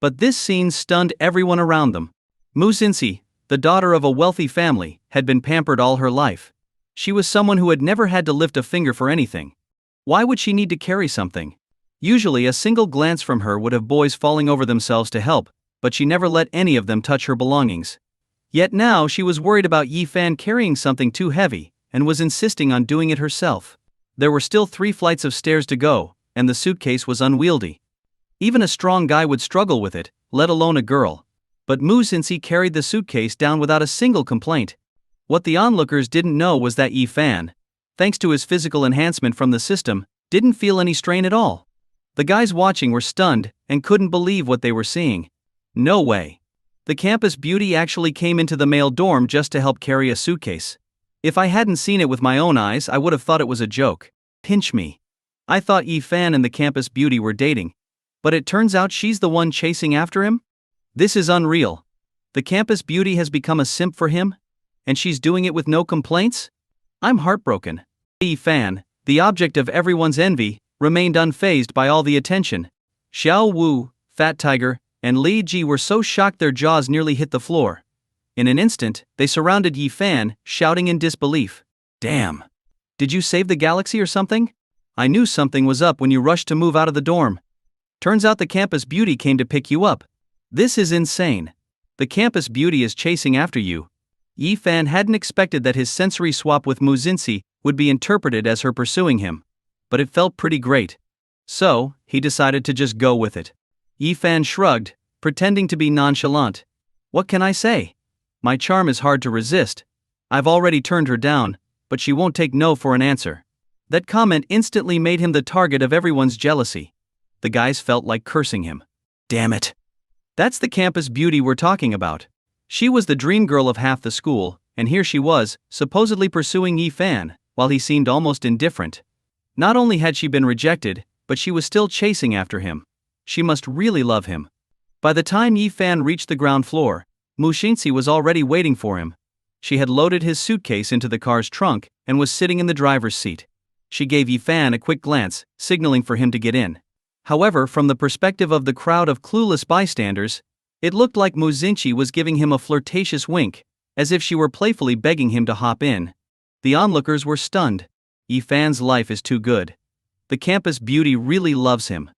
But this scene stunned everyone around them. Mu Xinzi, the daughter of a wealthy family, had been pampered all her life. She was someone who had never had to lift a finger for anything. Why would she need to carry something? Usually a single glance from her would have boys falling over themselves to help, but she never let any of them touch her belongings. Yet now she was worried about Yi Fan carrying something too heavy, and was insisting on doing it herself. There were still 3 flights of stairs to go, and the suitcase was unwieldy. Even a strong guy would struggle with it, let alone a girl. But Mu Xinzi carried the suitcase down without a single complaint. What the onlookers didn't know was that Yi Fan, thanks to his physical enhancement from the system, didn't feel any strain at all. The guys watching were stunned and couldn't believe what they were seeing. No way. The campus beauty actually came into the male dorm just to help carry a suitcase. If I hadn't seen it with my own eyes, I would have thought it was a joke. Pinch me. I thought Yi Fan and the campus beauty were dating. But it turns out she's the one chasing after him? This is unreal. The campus beauty has become a simp for him? And she's doing it with no complaints? I'm heartbroken. Yi Fan, the object of everyone's envy, remained unfazed by all the attention. Xiao Wu, Fat Tiger, and Li Ji were so shocked their jaws nearly hit the floor. In an instant, they surrounded Yi Fan, shouting in disbelief. Damn. Did you save the galaxy or something? I knew something was up when you rushed to move out of the dorm. Turns out the campus beauty came to pick you up. This is insane. The campus beauty is chasing after you. Yi Fan hadn't expected that his sensory swap with Mu Xinxi would be interpreted as her pursuing him. But it felt pretty great. So, he decided to just go with it. Yi Fan shrugged, pretending to be nonchalant. What can I say? My charm is hard to resist. I've already turned her down, but she won't take no for an answer. That comment instantly made him the target of everyone's jealousy. The guys felt like cursing him. Damn it. That's the campus beauty we're talking about. She was the dream girl of half the school, and here she was, supposedly pursuing Yi Fan, while he seemed almost indifferent. Not only had she been rejected, but she was still chasing after him. She must really love him. By the time Yi Fan reached the ground floor, Mu Xinxi was already waiting for him. She had loaded his suitcase into the car's trunk and was sitting in the driver's seat. She gave Yi Fan a quick glance, signaling for him to get in. However, from the perspective of the crowd of clueless bystanders, it looked like Mu Xinxi was giving him a flirtatious wink, as if she were playfully begging him to hop in. The onlookers were stunned. Yi Fan's life is too good. The campus beauty really loves him.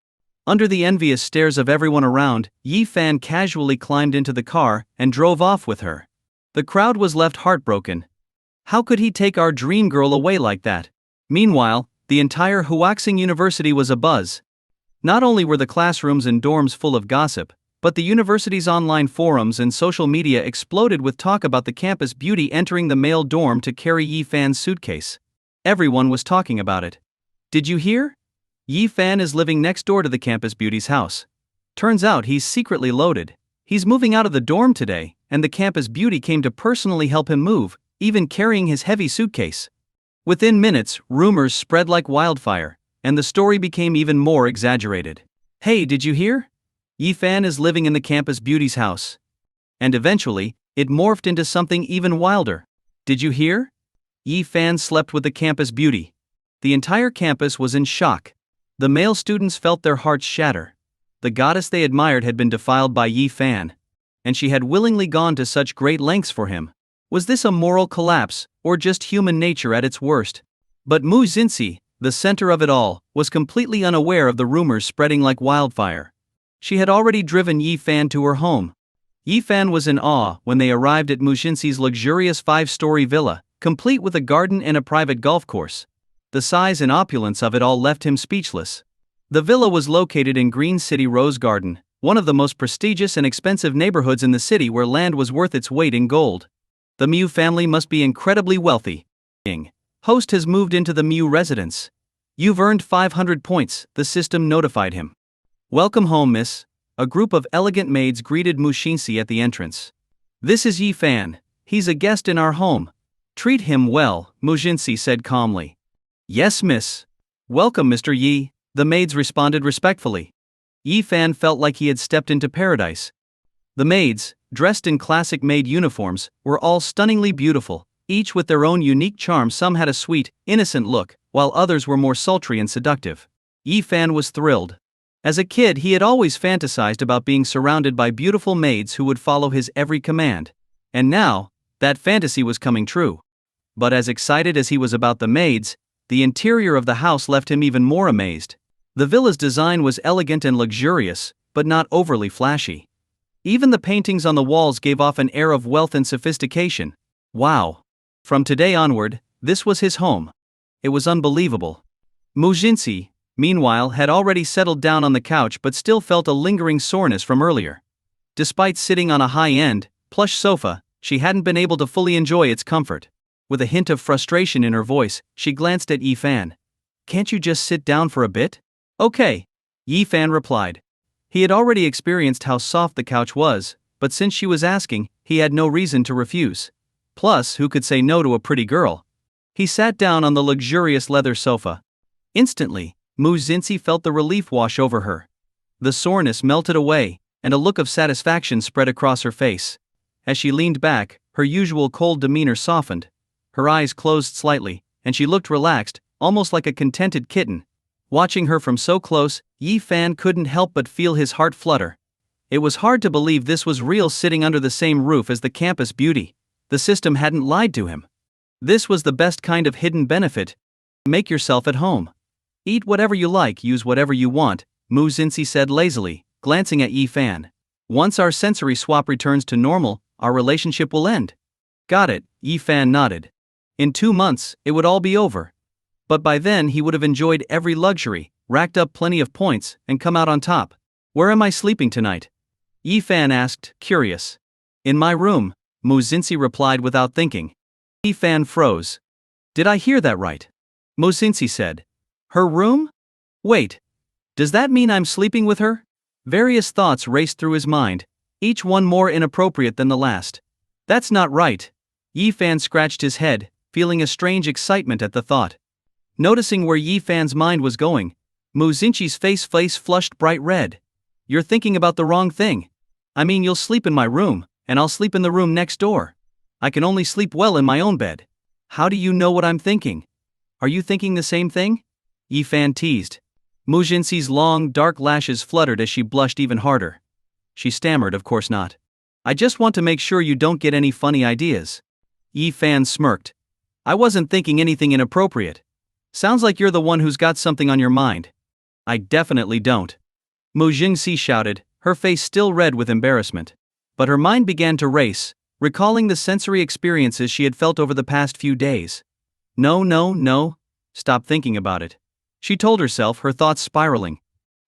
Under the envious stares of everyone around, Yi Fan casually climbed into the car and drove off with her. The crowd was left heartbroken. How could he take our dream girl away like that? Meanwhile, the entire Huaxing University was abuzz. Not only were the classrooms and dorms full of gossip, but the university's online forums and social media exploded with talk about the campus beauty entering the male dorm to carry Yi Fan's suitcase. Everyone was talking about it. Did you hear? Yi Fan is living next door to the campus beauty's house. Turns out he's secretly loaded. He's moving out of the dorm today, and the campus beauty came to personally help him move, even carrying his heavy suitcase. Within minutes, rumors spread like wildfire, and the story became even more exaggerated. Hey, did you hear? Yi Fan is living in the campus beauty's house. And eventually, it morphed into something even wilder. Did you hear? Yi Fan slept with the campus beauty. The entire campus was in shock. The male students felt their hearts shatter. The goddess they admired had been defiled by Yi Fan, and she had willingly gone to such great lengths for him. Was this a moral collapse, or just human nature at its worst? But Mu Xinxi, the center of it all, was completely unaware of the rumors spreading like wildfire. She had already driven Yi Fan to her home. Yi Fan was in awe when they arrived at Mu Xinxi's luxurious 5-story villa, complete with a garden and a private golf course. The size and opulence of it all left him speechless. The villa was located in Green City Rose Garden, one of the most prestigious and expensive neighborhoods in the city where land was worth its weight in gold. The Mu family must be incredibly wealthy. Host has moved into the Mu residence. You've earned 500 points, the system notified him. Welcome home, miss. A group of elegant maids greeted Mu Xinxi at the entrance. This is Yi Fan. He's a guest in our home. Treat him well, Mu Xinxi said calmly. Yes, miss. Welcome, Mr. Yi, the maids responded respectfully. Yi Fan felt like he had stepped into paradise. The maids, dressed in classic maid uniforms, were all stunningly beautiful, each with their own unique charm. Some had a sweet, innocent look, while others were more sultry and seductive. Yi Fan was thrilled. As a kid, he had always fantasized about being surrounded by beautiful maids who would follow his every command. And now, that fantasy was coming true. But as excited as he was about the maids, the interior of the house left him even more amazed. The villa's design was elegant and luxurious, but not overly flashy. Even the paintings on the walls gave off an air of wealth and sophistication. Wow. From today onward, this was his home. It was unbelievable. Mu Xinxi, meanwhile, had already settled down on the couch but still felt a lingering soreness from earlier. Despite sitting on a high-end, plush sofa, She hadn't been able to fully enjoy its comfort. With a hint of frustration in her voice, she glanced at Yi-fan. "Can't you just sit down for a bit?" "Okay," Yi-fan replied. He had already experienced how soft the couch was, but since she was asking, he had no reason to refuse. Plus, who could say no to a pretty girl? He sat down on the luxurious leather sofa. Instantly, Mu Xinxi felt the relief wash over her. The soreness melted away, and a look of satisfaction spread across her face. As she leaned back, her usual cold demeanor softened. Her eyes closed slightly, and she looked relaxed, almost like a contented kitten. Watching her from so close, Yi-fan couldn't help but feel his heart flutter. It was hard to believe this was real, sitting under the same roof as the campus beauty. The system hadn't lied to him. This was the best kind of hidden benefit. Make yourself at home. Eat whatever you like, use whatever you want, Mu Xinxi said lazily, glancing at Yi-fan. Once our sensory swap returns to normal, our relationship will end. Got it, Yi-fan nodded. In 2 months, it would all be over. But by then he would have enjoyed every luxury, racked up plenty of points, and come out on top. Where am I sleeping tonight? Yi-fan asked, curious. In my room, Mu Xinxi replied without thinking. Yi-fan froze. Did I hear that right? Mu Xinxi said. Her room? Wait. Does that mean I'm sleeping with her? Various thoughts raced through his mind, each one more inappropriate than the last. That's not right. Yi-fan scratched his head, feeling a strange excitement at the thought. Noticing where Yi-fan's mind was going, Mu Xinxi's face flushed bright red. You're thinking about the wrong thing. I mean, you'll sleep in my room, and I'll sleep in the room next door. I can only sleep well in my own bed. How do you know what I'm thinking? Are you thinking the same thing? Yi-fan teased. Mu Xinxi's long, dark lashes fluttered as she blushed even harder. She stammered, of course not. I just want to make sure you don't get any funny ideas. Yi-fan smirked. I wasn't thinking anything inappropriate. Sounds like you're the one who's got something on your mind. I definitely don't. Mu Xinxi shouted, her face still red with embarrassment. But her mind began to race, recalling the sensory experiences she had felt over the past few days. No. Stop thinking about it. She told herself, her thoughts spiraling.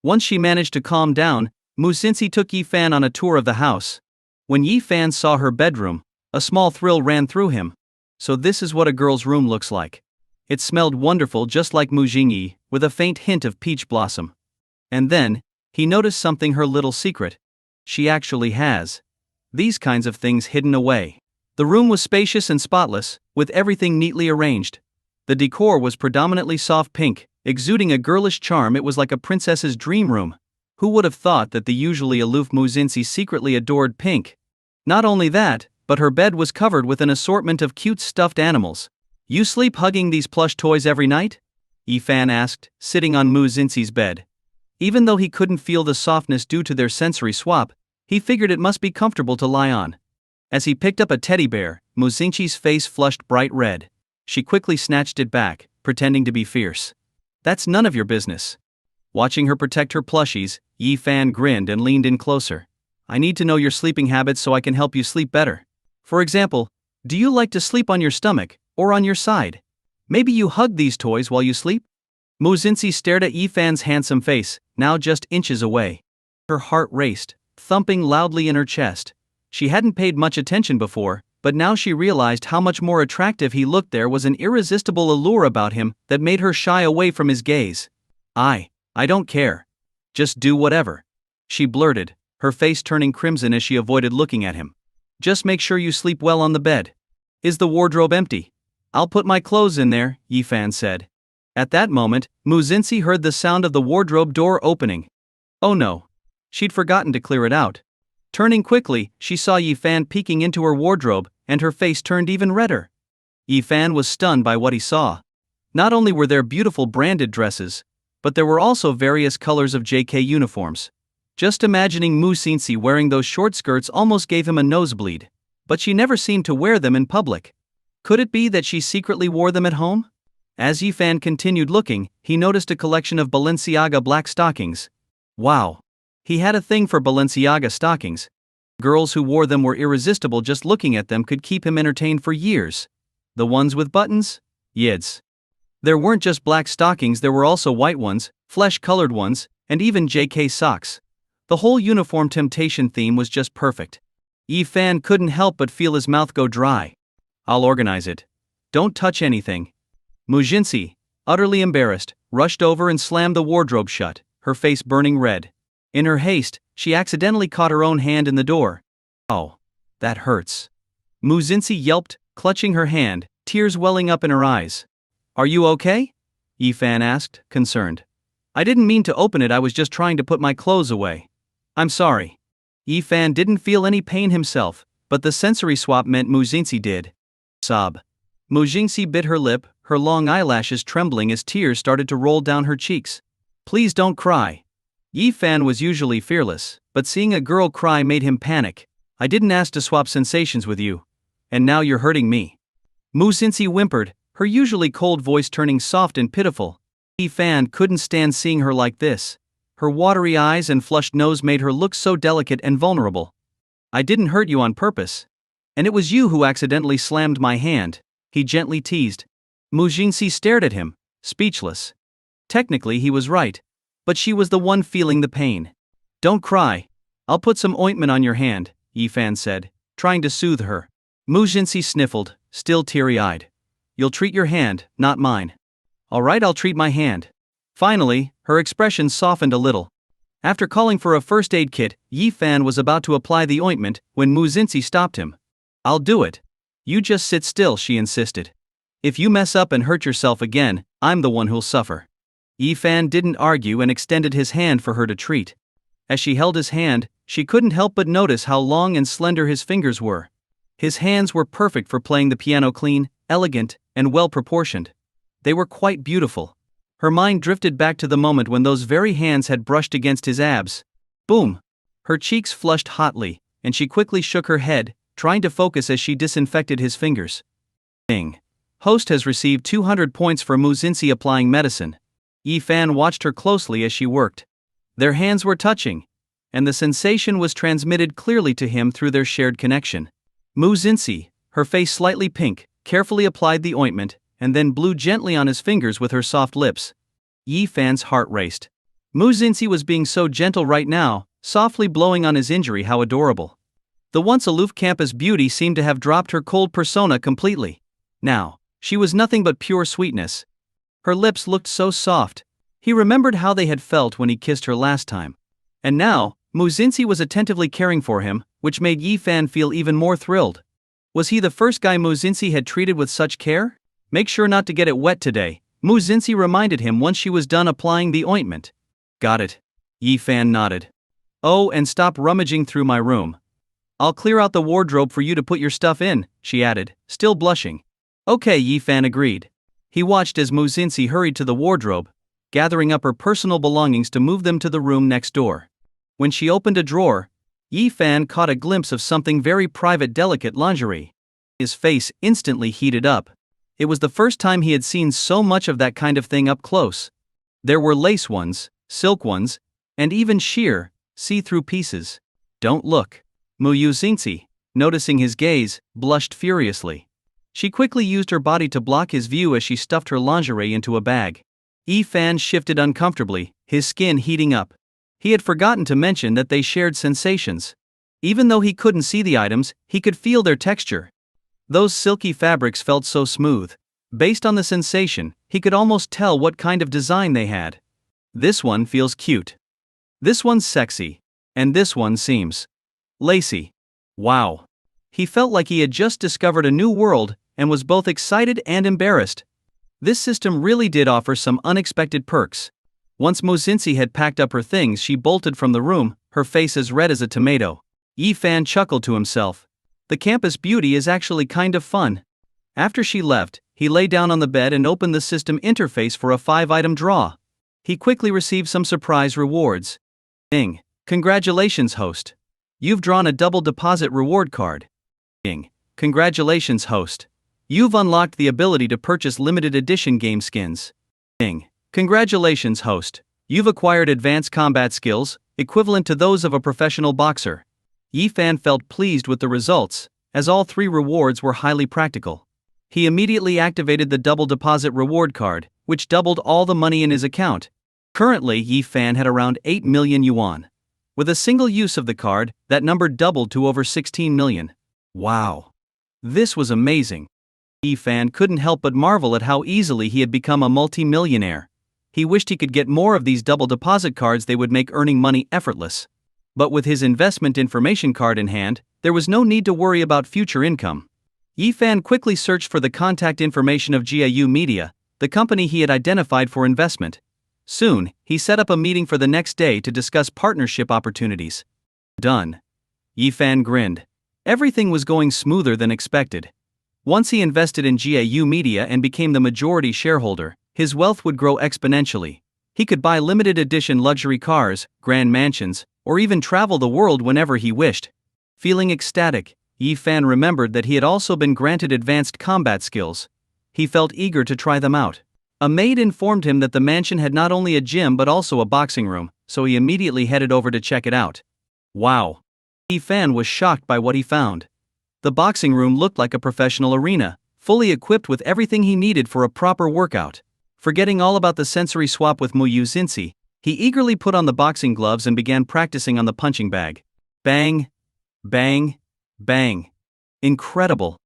Once she managed to calm down, Mu Xinxi took Yi-fan on a tour of the house. When Yi-fan saw her bedroom, a small thrill ran through him. So this is what a girl's room looks like. It smelled wonderful, just like Mu Xinxi, with a faint hint of peach blossom. And then, he noticed something, her little secret. She actually has these kinds of things hidden away. The room was spacious and spotless, with everything neatly arranged. The decor was predominantly soft pink, exuding a girlish charm. It was like a princess's dream room. Who would have thought that the usually aloof Mu Xinxi secretly adored pink? Not only that, but her bed was covered with an assortment of cute stuffed animals. You sleep hugging these plush toys every night? Yi-fan asked, sitting on Mu Xinxi's bed. Even though he couldn't feel the softness due to their sensory swap, he figured it must be comfortable to lie on. As he picked up a teddy bear, Mu Xinxi's face flushed bright red. She quickly snatched it back, pretending to be fierce. That's none of your business. Watching her protect her plushies, Yi-fan grinned and leaned in closer. I need to know your sleeping habits so I can help you sleep better. For example, do you like to sleep on your stomach, or on your side? Maybe you hug these toys while you sleep? Mu Xinxi stared at Yi-fan's handsome face, now just inches away. Her heart raced, thumping loudly in her chest. She hadn't paid much attention before, but now she realized how much more attractive he looked. There was an irresistible allure about him that made her shy away from his gaze. I don't care. Just do whatever. She blurted, her face turning crimson as she avoided looking at him. Just make sure you sleep well on the bed. Is the wardrobe empty? I'll put my clothes in there, Yi-fan said. At that moment, Mu Xinxi heard the sound of the wardrobe door opening. Oh no. She'd forgotten to clear it out. Turning quickly, she saw Yi-fan peeking into her wardrobe, and her face turned even redder. Yi-fan was stunned by what he saw. Not only were there beautiful branded dresses, but there were also various colors of JK uniforms. Just imagining Mu Xinxi wearing those short skirts almost gave him a nosebleed. But she never seemed to wear them in public. Could it be that she secretly wore them at home? As Yi-fan continued looking, he noticed a collection of Balenciaga black stockings. Wow. He had a thing for Balenciaga stockings. Girls who wore them were irresistible. Just looking at them could keep him entertained for years. The ones with buttons? Yids. There weren't just black stockings, there were also white ones, flesh-colored ones, and even JK socks. The whole uniform temptation theme was just perfect. Yi Fan couldn't help but feel his mouth go dry. I'll organize it. Don't touch anything. Mujinsi, utterly embarrassed, rushed over and slammed the wardrobe shut, her face burning red. In her haste, she accidentally caught her own hand in the door. Oh, that hurts. Mujinsi yelped, clutching her hand, tears welling up in her eyes. Are you okay? Yi Fan asked, concerned. I didn't mean to open it, I was just trying to put my clothes away. I'm sorry. Yi Fan didn't feel any pain himself, but the sensory swap meant Mujinsi did. Sob. Mujinsi bit her lip, her long eyelashes trembling as tears started to roll down her cheeks. Please don't cry. Yi Fan was usually fearless, but seeing a girl cry made him panic. I didn't ask to swap sensations with you. And now you're hurting me. Mujinsi whimpered, her usually cold voice turning soft and pitiful. Yi Fan couldn't stand seeing her like this. Her watery eyes and flushed nose made her look so delicate and vulnerable. I didn't hurt you on purpose. And it was you who accidentally slammed my hand, he gently teased. Mujinsi stared at him, speechless. Technically he was right, but she was the one feeling the pain. Don't cry. I'll put some ointment on your hand, Yi Fan said, trying to soothe her. Mujinsi sniffled, still teary-eyed. You'll treat your hand, not mine. All right, I'll treat my hand. Finally, her expression softened a little. After calling for a first aid kit, Yi Fan was about to apply the ointment when Mujinsi stopped him. I'll do it. You just sit still, she insisted. If you mess up and hurt yourself again, I'm the one who'll suffer. Yi Fan didn't argue and extended his hand for her to treat. As she held his hand, she couldn't help but notice how long and slender his fingers were. His hands were perfect for playing the piano, clean, elegant, and well-proportioned. They were quite beautiful. Her mind drifted back to the moment when those very hands had brushed against his abs. Boom! Her cheeks flushed hotly, and she quickly shook her head, trying to focus as she disinfected his fingers. Ding. Host has received 200 points for Mujinsi applying medicine. Yi Fan watched her closely as she worked. Their hands were touching, and the sensation was transmitted clearly to him through their shared connection. Mujinsi, her face slightly pink, carefully applied the ointment, and then blew gently on his fingers with her soft lips. Yi Fan's heart raced. Mujinsi was being so gentle right now, softly blowing on his injury. How adorable. The once aloof campus beauty seemed to have dropped her cold persona completely. Now, she was nothing but pure sweetness. Her lips looked so soft. He remembered how they had felt when he kissed her last time. And now, Mujinsi was attentively caring for him, which made Yi Fan feel even more thrilled. Was he the first guy Mujinsi had treated with such care? Make sure not to get it wet today, Mujinsi reminded him once she was done applying the ointment. Got it. Yi Fan nodded. Oh, and stop rummaging through my room. I'll clear out the wardrobe for you to put your stuff in, she added, still blushing. Okay, Yi Fan agreed. He watched as Mujinsi hurried to the wardrobe, gathering up her personal belongings to move them to the room next door. When she opened a drawer, Yi Fan caught a glimpse of something very private, delicate lingerie. His face instantly heated up. It was the first time he had seen so much of that kind of thing up close. There were lace ones, silk ones, and even sheer, see-through pieces. Don't look. Mujinsi, noticing his gaze, blushed furiously. She quickly used her body to block his view as she stuffed her lingerie into a bag. Yi Fan shifted uncomfortably, his skin heating up. He had forgotten to mention that they shared sensations. Even though he couldn't see the items, he could feel their texture. Those silky fabrics felt so smooth. Based on the sensation, he could almost tell what kind of design they had. This one feels cute. This one's sexy. And this one seems lacy. Wow. He felt like he had just discovered a new world and was both excited and embarrassed. This system really did offer some unexpected perks. Once Mujinsi had packed up her things, she bolted from the room, her face as red as a tomato. Yi Fan chuckled to himself. The campus beauty is actually kind of fun. After she left, he lay down on the bed and opened the system interface for a 5-item draw. He quickly received some surprise rewards. Ding. Congratulations, host. You've drawn a double deposit reward card. Ding. Congratulations, host. You've unlocked the ability to purchase limited edition game skins. Ding. Congratulations, host. You've acquired advanced combat skills, equivalent to those of a professional boxer. Yi Fan felt pleased with the results, as all 3 rewards were highly practical. He immediately activated the double deposit reward card, which doubled all the money in his account. Currently, Yi Fan had around 8 million yuan. With a single use of the card, that number doubled to over 16 million. Wow. This was amazing. Yi-fan couldn't help but marvel at how easily he had become a multi-millionaire. He wished he could get more of these double deposit cards. They would make earning money effortless. But with his investment information card in hand, there was no need to worry about future income. Yi-fan quickly searched for the contact information of GAU Media, the company he had identified for investment. Soon, he set up a meeting for the next day to discuss partnership opportunities. Done. Yi-fan grinned. Everything was going smoother than expected. Once he invested in GAU Media and became the majority shareholder, his wealth would grow exponentially. He could buy limited edition luxury cars, grand mansions, or even travel the world whenever he wished. Feeling ecstatic, Yi-fan remembered that he had also been granted advanced combat skills. He felt eager to try them out. A maid informed him that the mansion had not only a gym but also a boxing room, so he immediately headed over to check it out. Wow! Yi-fan was shocked by what he found. The boxing room looked like a professional arena, fully equipped with everything he needed for a proper workout. Forgetting all about the sensory swap with Mu-Zinzi, he eagerly put on the boxing gloves and began practicing on the punching bag. Bang! Bang! Bang! Incredible!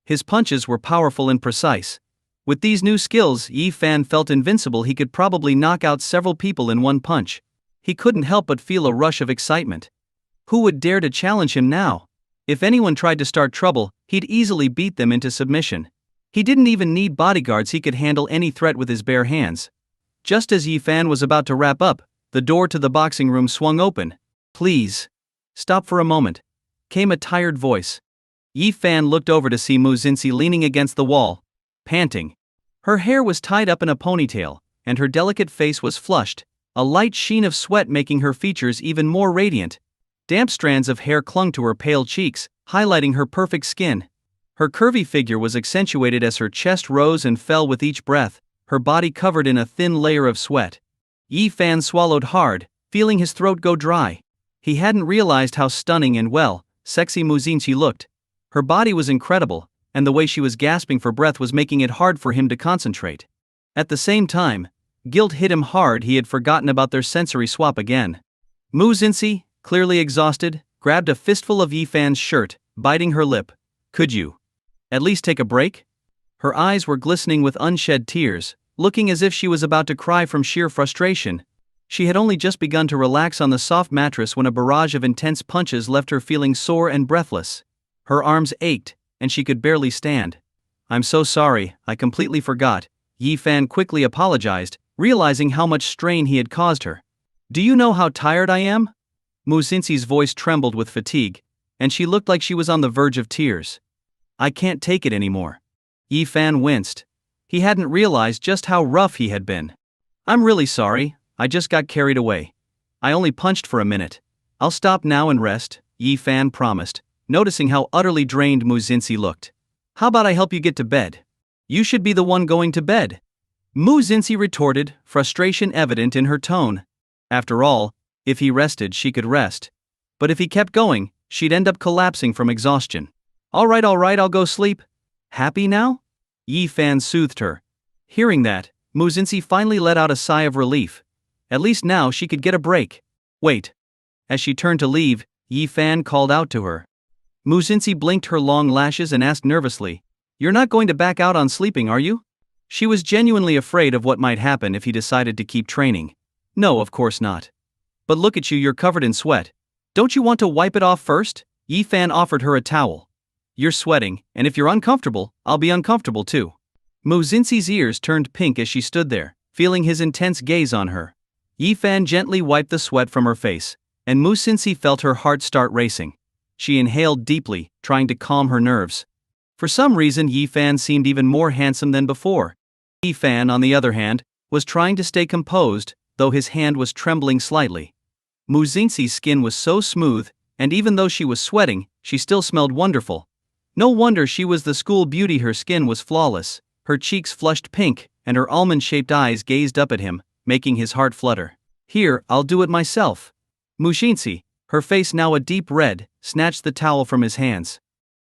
His punches were powerful and precise. With these new skills, Yi-fan felt invincible. He could probably knock out several people in one punch. He couldn't help but feel a rush of excitement. Who would dare to challenge him now? If anyone tried to start trouble, he'd easily beat them into submission. He didn't even need bodyguards. He could handle any threat with his bare hands. Just as Yi-fan was about to wrap up, the door to the boxing room swung open. "Please, stop for a moment," came a tired voice. Yi-fan looked over to see Mu-Zinzi leaning against the wall, panting. Her hair was tied up in a ponytail, and her delicate face was flushed, a light sheen of sweat making her features even more radiant. Damp strands of hair clung to her pale cheeks, highlighting her perfect skin. Her curvy figure was accentuated as her chest rose and fell with each breath, her body covered in a thin layer of sweat. Yi-fan swallowed hard, feeling his throat go dry. He hadn't realized how stunning and, well, sexy Mu-Zinzi looked. Her body was incredible, and the way she was gasping for breath was making it hard for him to concentrate. At the same time, guilt hit him hard. He had forgotten about their sensory swap again. Mu-Zinzi, clearly exhausted, grabbed a fistful of Yi-fan's shirt, biting her lip. "Could you at least take a break?" Her eyes were glistening with unshed tears, looking as if she was about to cry from sheer frustration. She had only just begun to relax on the soft mattress when a barrage of intense punches left her feeling sore and breathless. Her arms ached, and she could barely stand. "I'm so sorry, I completely forgot," Yi-fan quickly apologized, realizing how much strain he had caused her. "Do you know how tired I am?" Mu-Zinzi's voice trembled with fatigue, and she looked like she was on the verge of tears. "I can't take it anymore." Yi-fan winced. He hadn't realized just how rough he had been. "I'm really sorry, I just got carried away. I only punched for a minute. I'll stop now and rest," Yi-fan promised, noticing how utterly drained Mu-Zinzi looked. "How about I help you get to bed?" "You should be the one going to bed," Mu-Zinzi retorted, frustration evident in her tone. After all, if he rested, she could rest. But if he kept going, she'd end up collapsing from exhaustion. All right, I'll go sleep." "Happy now?" Yi-fan soothed her. Hearing that, Mu-Zinzi finally let out a sigh of relief. At least now she could get a break. "Wait." As she turned to leave, Yi-fan called out to her. Mu-Zinzi blinked her long lashes and asked nervously, "You're not going to back out on sleeping, are you?" She was genuinely afraid of what might happen if he decided to keep training. "No, of course not." "But look at you, you're covered in sweat. Don't you want to wipe it off first?" Yi-fan offered her a towel. "You're sweating, and if you're uncomfortable, I'll be uncomfortable too." Mu-Zinzi's ears turned pink as she stood there, feeling his intense gaze on her. Yi-fan gently wiped the sweat from her face, and Mu-Zinzi felt her heart start racing. She inhaled deeply, trying to calm her nerves. For some reason, Yi-fan seemed even more handsome than before. Yi-fan, on the other hand, was trying to stay composed, though his hand was trembling slightly. Mu-Zinzi's skin was so smooth, and even though she was sweating, she still smelled wonderful. No wonder she was the school beauty. Her skin was flawless, her cheeks flushed pink, and her almond-shaped eyes gazed up at him, making his heart flutter. "Here, I'll do it myself." Mu-Zinzi, her face now a deep red, snatched the towel from his hands.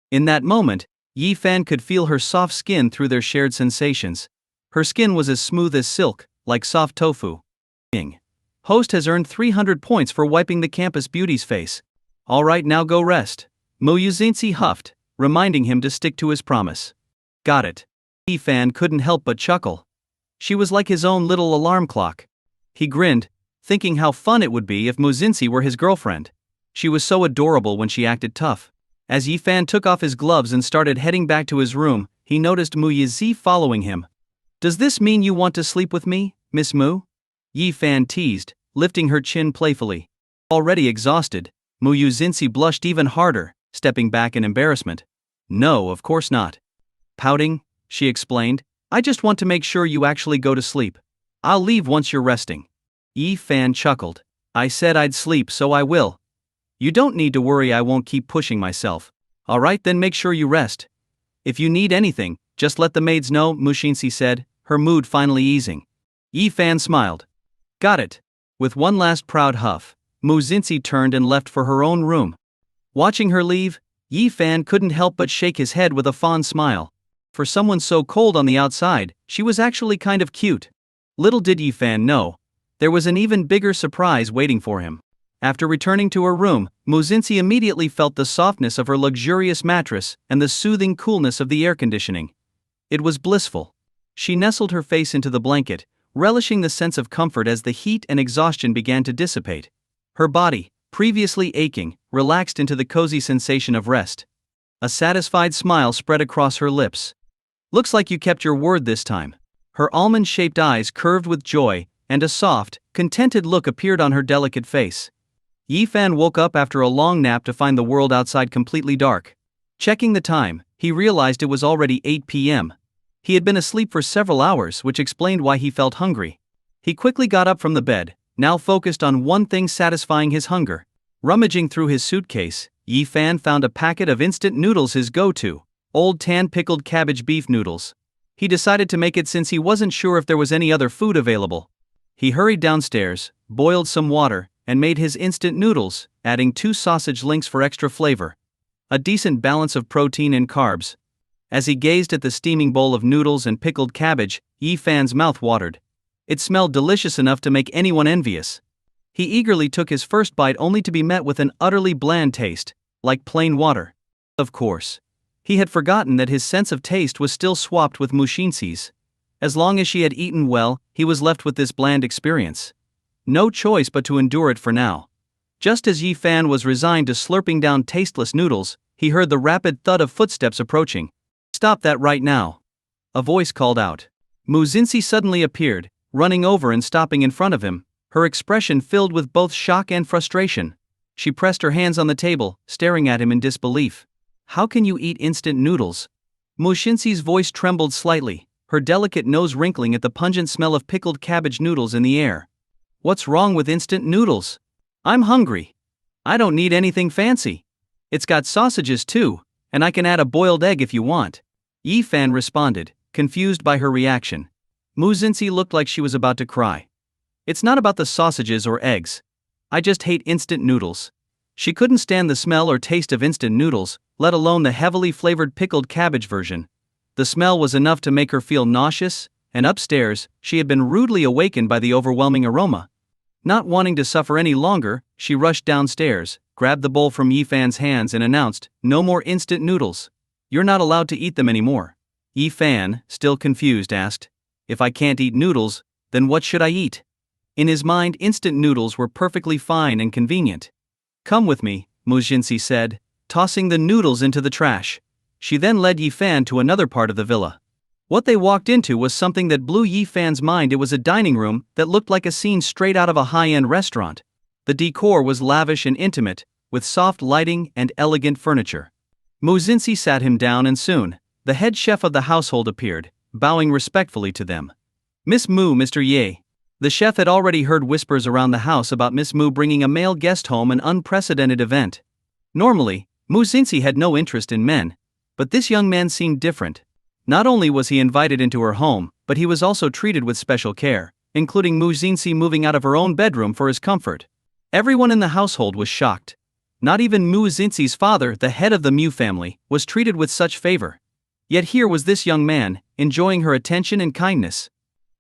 In that moment, Yi-fan could feel her soft skin through their shared sensations. Her skin was as smooth as silk, like soft tofu. Host has earned 300 points for wiping the campus beauty's face. Alright, now go rest. Muzinsi huffed, reminding him to stick to his promise. Got it. Yi-fan couldn't help but chuckle. She was like his own little alarm clock. He grinned, thinking how fun it would be if Muzinsi were his girlfriend. She was so adorable when she acted tough. As Yi-fan took off his gloves and started heading back to his room, he noticed Mu Yizi following him. Does this mean you want to sleep with me, Miss Mu? Yi-fan teased, lifting her chin playfully. Already exhausted, Mu Yuzinsi blushed even harder, stepping back in embarrassment. No, of course not. Pouting, she explained, I just want to make sure you actually go to sleep. I'll leave once you're resting. Yi-fan chuckled. I said I'd sleep, so I will. You don't need to worry, I won't keep pushing myself. Alright, then make sure you rest. If you need anything, just let the maids know, Mushinsi said, her mood finally easing. Yi-fan smiled. Got it. With one last proud huff, Muzinsi turned and left for her own room. Watching her leave, Yi-fan couldn't help but shake his head with a fond smile. For someone so cold on the outside, she was actually kind of cute. Little did Yi-fan know, there was an even bigger surprise waiting for him. After returning to her room, Muzinsi immediately felt the softness of her luxurious mattress and the soothing coolness of the air conditioning. It was blissful. She nestled her face into the blanket, relishing the sense of comfort as the heat and exhaustion began to dissipate. Her body, previously aching, relaxed into the cozy sensation of rest. A satisfied smile spread across her lips. Looks like you kept your word this time. Her almond-shaped eyes curved with joy, and a soft, contented look appeared on her delicate face. Yi-fan woke up after a long nap to find the world outside completely dark. Checking the time, he realized it was already 8 p.m. He had been asleep for several hours, which explained why he felt hungry. He quickly got up from the bed, now focused on one thing satisfying his hunger. Rummaging through his suitcase, Yi-fan found a packet of instant noodles, his go-to, old tan pickled cabbage beef noodles. He decided to make it since he wasn't sure if there was any other food available. He hurried downstairs, boiled some water, and made his instant noodles, adding 2 sausage links for extra flavor. A decent balance of protein and carbs. As he gazed at the steaming bowl of noodles and pickled cabbage, Yi-fan's mouth watered. It smelled delicious enough to make anyone envious. He eagerly took his first bite only to be met with an utterly bland taste, like plain water. Of course. He had forgotten that his sense of taste was still swapped with Mushinsi's. As long as she had eaten well, he was left with this bland experience. No choice but to endure it for now. Just as Yi-fan was resigned to slurping down tasteless noodles, he heard the rapid thud of footsteps approaching. Stop that right now. A voice called out. Muzinsi suddenly appeared, running over and stopping in front of him, her expression filled with both shock and frustration. She pressed her hands on the table, staring at him in disbelief. How can you eat instant noodles? Mushinsi's voice trembled slightly, her delicate nose wrinkling at the pungent smell of pickled cabbage noodles in the air. What's wrong with instant noodles? I'm hungry. I don't need anything fancy. It's got sausages too, and I can add a boiled egg if you want. Yi-fan responded, confused by her reaction. Muzinsi looked like she was about to cry. It's not about the sausages or eggs. I just hate instant noodles. She couldn't stand the smell or taste of instant noodles, let alone the heavily flavored pickled cabbage version. The smell was enough to make her feel nauseous, and upstairs, she had been rudely awakened by the overwhelming aroma. Not wanting to suffer any longer, she rushed downstairs, grabbed the bowl from Yi-fan's hands and announced, "No more instant noodles. You're not allowed to eat them anymore." Yi-fan, still confused, asked, "If I can't eat noodles, then what should I eat?" In his mind, instant noodles were perfectly fine and convenient. "Come with me," Mujinsi said, tossing the noodles into the trash. She then led Yi-fan to another part of the villa. What they walked into was something that blew Yi-fan's mind. It was a dining room that looked like a scene straight out of a high-end restaurant. The decor was lavish and intimate, with soft lighting and elegant furniture. Muzinsi sat him down and soon, the head chef of the household appeared, bowing respectfully to them. "Miss Mu, Mr. Ye." The chef had already heard whispers around the house about Miss Mu bringing a male guest home, an unprecedented event. Normally, Muzinsi had no interest in men, but this young man seemed different. Not only was he invited into her home, but he was also treated with special care, including Muzinsi moving out of her own bedroom for his comfort. Everyone in the household was shocked. Not even Muzinsi's father, the head of the Mu family, was treated with such favor. Yet here was this young man, enjoying her attention and kindness.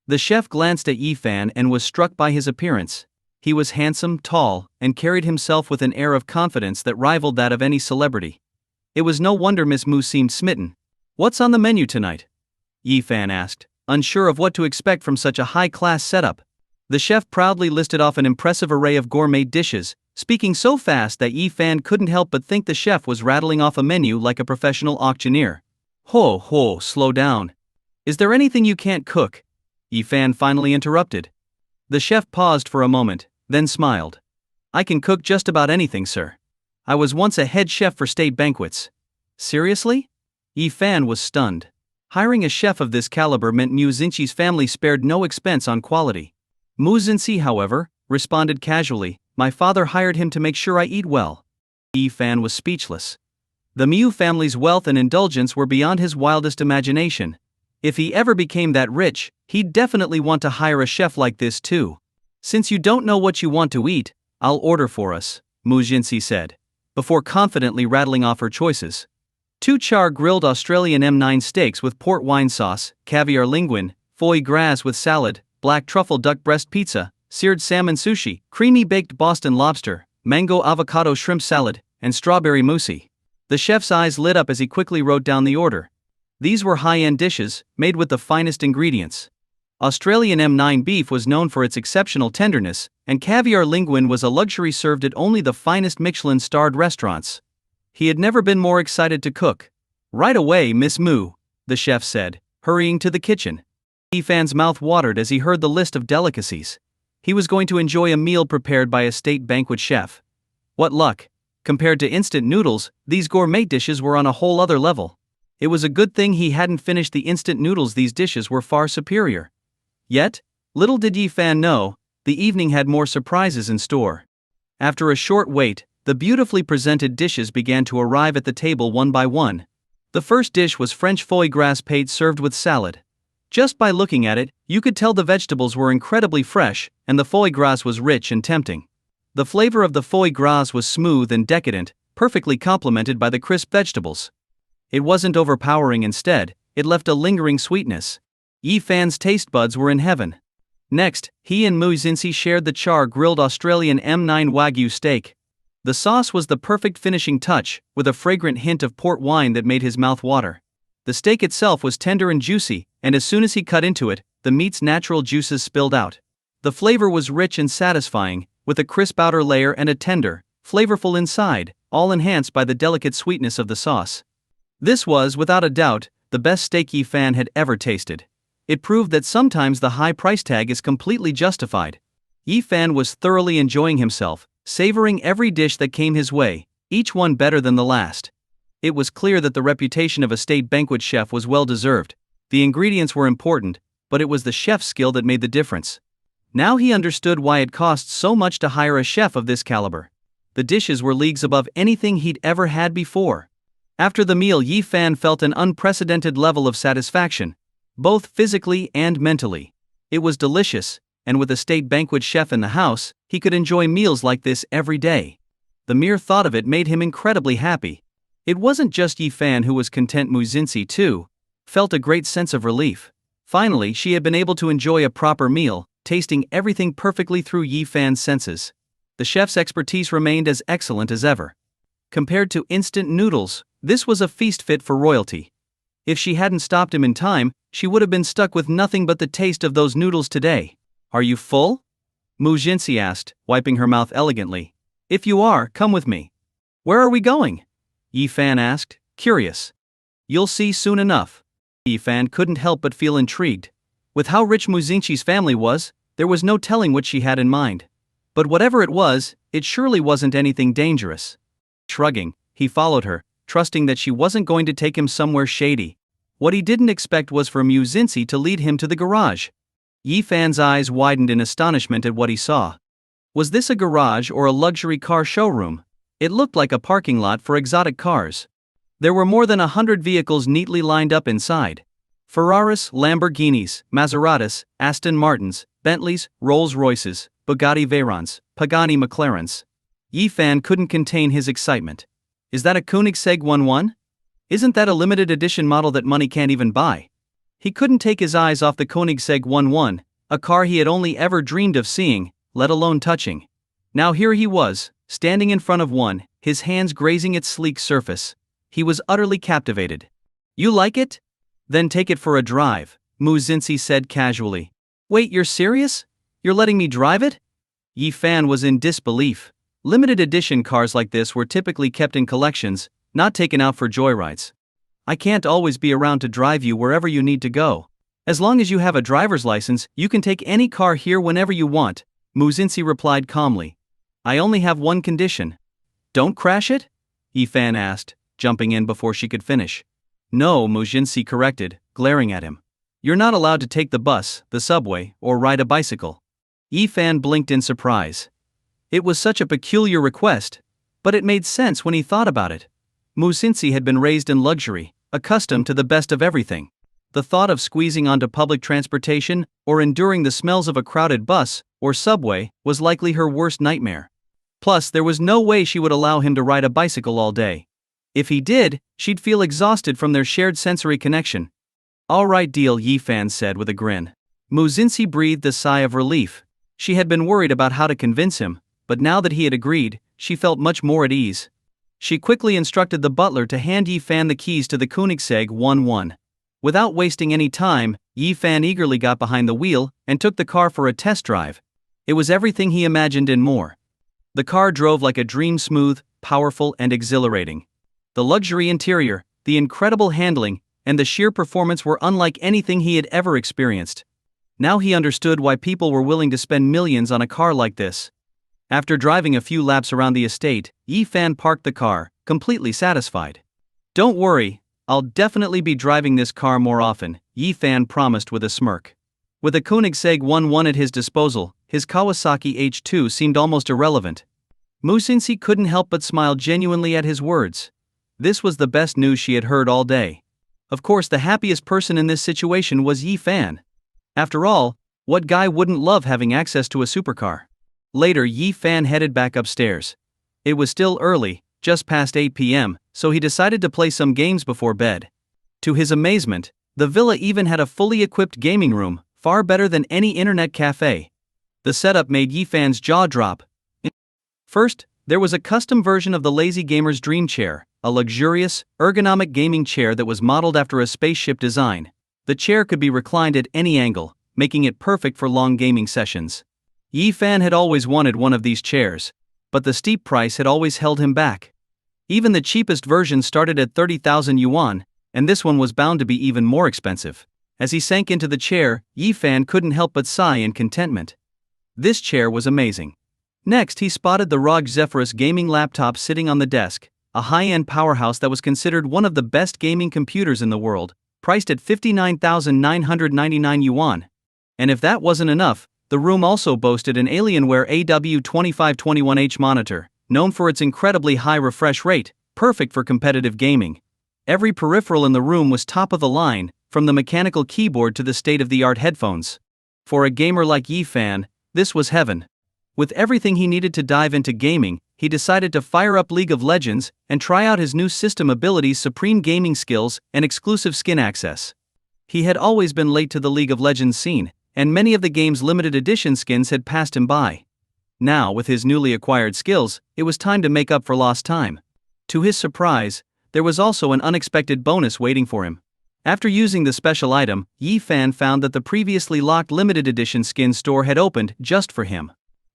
The chef glanced at Yi-fan and was struck by his appearance. He was handsome, tall, and carried himself with an air of confidence that rivaled that of any celebrity. It was no wonder Miss Mu seemed smitten. "What's on the menu tonight?" Yi Fan asked, unsure of what to expect from such a high-class setup. The chef proudly listed off an impressive array of gourmet dishes, speaking so fast that Yi Fan couldn't help but think the chef was rattling off a menu like a professional auctioneer. "Ho ho, slow down. Is there anything you can't cook?" Yi Fan finally interrupted. The chef paused for a moment, then smiled. "I can cook just about anything, sir. I was once a head chef for state banquets." "Seriously?" Yi Fan was stunned. Hiring a chef of this caliber meant Mu Xinqi's family spared no expense on quality. Mu Xinqi, however, responded casually, "My father hired him to make sure I eat well." Yi Fan was speechless. The Mu family's wealth and indulgence were beyond his wildest imagination. If he ever became that rich, he'd definitely want to hire a chef like this too. "Since you don't know what you want to eat, I'll order for us," Mu Xinqi said, before confidently rattling off her choices. 2 char-grilled Australian M9 steaks with port wine sauce, caviar linguine, foie gras with salad, black truffle duck breast pizza, seared salmon sushi, creamy baked Boston lobster, mango avocado shrimp salad, and strawberry mousse. The chef's eyes lit up as he quickly wrote down the order. These were high-end dishes, made with the finest ingredients. Australian M9 beef was known for its exceptional tenderness, and caviar linguine was a luxury served at only the finest Michelin-starred restaurants. He had never been more excited to cook. "Right away, Miss Mu," the chef said, hurrying to the kitchen. Yi Fan's mouth watered as he heard the list of delicacies. He was going to enjoy a meal prepared by a state banquet chef. What luck! Compared to instant noodles, these gourmet dishes were on a whole other level. It was a good thing he hadn't finished the instant noodles. These dishes were far superior. Yet, little did Yi Fan know, the evening had more surprises in store. After a short wait, the beautifully presented dishes began to arrive at the table one by one. The first dish was French foie gras pate served with salad. Just by looking at it, you could tell the vegetables were incredibly fresh, and the foie gras was rich and tempting. The flavor of the foie gras was smooth and decadent, perfectly complemented by the crisp vegetables. It wasn't overpowering. Instead, it left a lingering sweetness. Yi Fan's taste buds were in heaven. Next, he and Mu Xinqi shared the char-grilled Australian M9 Wagyu steak. The sauce was the perfect finishing touch, with a fragrant hint of port wine that made his mouth water. The steak itself was tender and juicy, and as soon as he cut into it, the meat's natural juices spilled out. The flavor was rich and satisfying, with a crisp outer layer and a tender, flavorful inside, all enhanced by the delicate sweetness of the sauce. This was, without a doubt, the best steak Yi Fan had ever tasted. It proved that sometimes the high price tag is completely justified. Yi Fan was thoroughly enjoying himself, savoring every dish that came his way, each one better than the last. It was clear that the reputation of a state banquet chef was well deserved. The ingredients were important, but it was the chef's skill that made the difference. Now he understood why it cost so much to hire a chef of this caliber. The dishes were leagues above anything he'd ever had before. After the meal, Yi Fan felt an unprecedented level of satisfaction, both physically and mentally. It was delicious, and with a state banquet chef in the house, he could enjoy meals like this every day. The mere thought of it made him incredibly happy. It wasn't just Yi Fan who was content. Mu Xinqi, too, felt a great sense of relief. Finally, she had been able to enjoy a proper meal, tasting everything perfectly through Yi Fan's senses. The chef's expertise remained as excellent as ever. Compared to instant noodles, this was a feast fit for royalty. If she hadn't stopped him in time, she would have been stuck with nothing but the taste of those noodles today. "Are you full?" Mu Xinqi asked, wiping her mouth elegantly. "If you are, come with me." "Where are we going?" Yi Fan asked, curious. "You'll see soon enough." Yi Fan couldn't help but feel intrigued. With how rich Mu Xinqi's family was, there was no telling what she had in mind. But whatever it was, it surely wasn't anything dangerous. Shrugging, he followed her, trusting that she wasn't going to take him somewhere shady. What he didn't expect was for Mu Xinqi to lead him to the garage. Yi Fan's eyes widened in astonishment at what he saw. Was this a garage or a luxury car showroom? It looked like a parking lot for exotic cars. There were more than 100 vehicles neatly lined up inside. Ferraris, Lamborghinis, Maseratis, Aston Martins, Bentleys, Rolls-Royces, Bugatti Veyrons, Pagani McLarens. Yi Fan couldn't contain his excitement. Is that a Koenigsegg 11? Isn't that a limited edition model that money can't even buy? He couldn't take his eyes off the Koenigsegg 11, a car he had only ever dreamed of seeing, let alone touching. Now here he was, standing in front of one, his hands grazing its sleek surface. He was utterly captivated. "You like it? Then take it for a drive," Mu Xinxi said casually. "Wait, you're serious? You're letting me drive it?" Yi Fan was in disbelief. Limited edition cars like this were typically kept in collections, not taken out for joyrides. "I can't always be around to drive you wherever you need to go. As long as you have a driver's license, you can take any car here whenever you want," Mu Xinxi replied calmly. "I only have one condition." "Don't crash it?" Yi Fan asked, jumping in before she could finish. "No," Mu Xinxi corrected, glaring at him. "You're not allowed to take the bus, the subway, or ride a bicycle." Yi Fan blinked in surprise. It was such a peculiar request, but it made sense when he thought about it. Mu Xinxi had been raised in luxury, accustomed to the best of everything. The thought of squeezing onto public transportation, or enduring the smells of a crowded bus or subway, was likely her worst nightmare. Plus, there was no way she would allow him to ride a bicycle all day. If he did, she'd feel exhausted from their shared sensory connection. "All right, deal," Yi Fan said with a grin. Mu Xinxi breathed a sigh of relief. She had been worried about how to convince him, but now that he had agreed, she felt much more at ease. She quickly instructed the butler to hand Yi Fan the keys to the Koenigsegg 11. Without wasting any time, Yi Fan eagerly got behind the wheel and took the car for a test drive. It was everything he imagined and more. The car drove like a dream, smooth, powerful, and exhilarating. The luxury interior, the incredible handling, and the sheer performance were unlike anything he had ever experienced. Now he understood why people were willing to spend millions on a car like this. After driving a few laps around the estate, Yi Fan parked the car, completely satisfied. "Don't worry, I'll definitely be driving this car more often," Yi Fan promised with a smirk. With a Koenigsegg 11 at his disposal, his Kawasaki H2 seemed almost irrelevant. Mu Xinxi couldn't help but smile genuinely at his words. This was the best news she had heard all day. Of course, the happiest person in this situation was Yi Fan. After all, what guy wouldn't love having access to a supercar? Later, Yi Fan headed back upstairs. It was still early, just past 8 p.m., so he decided to play some games before bed. To his amazement, the villa even had a fully equipped gaming room, far better than any internet cafe. The setup made Yi Fan's jaw drop. First, there was a custom version of the lazy gamer's dream chair, a luxurious, ergonomic gaming chair that was modeled after a spaceship design. The chair could be reclined at any angle, making it perfect for long gaming sessions. Yi Fan had always wanted one of these chairs, but the steep price had always held him back. Even the cheapest version started at 30,000 yuan, and this one was bound to be even more expensive. As he sank into the chair, Yi Fan couldn't help but sigh in contentment. This chair was amazing. Next, he spotted the ROG Zephyrus gaming laptop sitting on the desk, a high-end powerhouse that was considered one of the best gaming computers in the world, priced at 59,999 yuan. And if that wasn't enough, the room also boasted an Alienware AW2521H monitor, known for its incredibly high refresh rate, perfect for competitive gaming. Every peripheral in the room was top of the line, from the mechanical keyboard to the state-of-the-art headphones. For a gamer like Yi Fan, this was heaven. With everything he needed to dive into gaming, he decided to fire up League of Legends and try out his new system abilities, supreme gaming skills, and exclusive skin access. He had always been late to the League of Legends scene, and many of the game's limited edition skins had passed him by. Now, with his newly acquired skills, it was time to make up for lost time. To his surprise, there was also an unexpected bonus waiting for him. After using the special item, Yi Fan found that the previously locked limited edition skin store had opened just for him.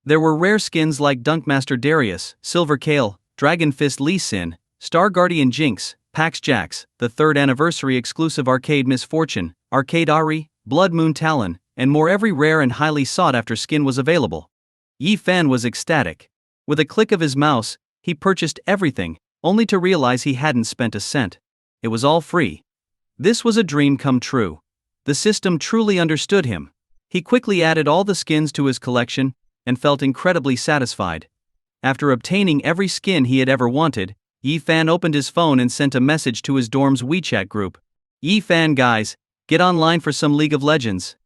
There were rare skins like Dunkmaster Darius, Silver Kale, Dragon Fist Lee Sin, Star Guardian Jinx, Pax Jax, the 3rd anniversary exclusive Arcade Misfortune, Arcade Ari, Blood Moon Talon, and more. Every rare and highly sought-after skin was available. Yi Fan was ecstatic. With a click of his mouse, he purchased everything, only to realize he hadn't spent a cent. It was all free. This was a dream come true. The system truly understood him. He quickly added all the skins to his collection, and felt incredibly satisfied. After obtaining every skin he had ever wanted, Yi Fan opened his phone and sent a message to his dorm's WeChat group. "Yi Fan guys, get online for some League of Legends.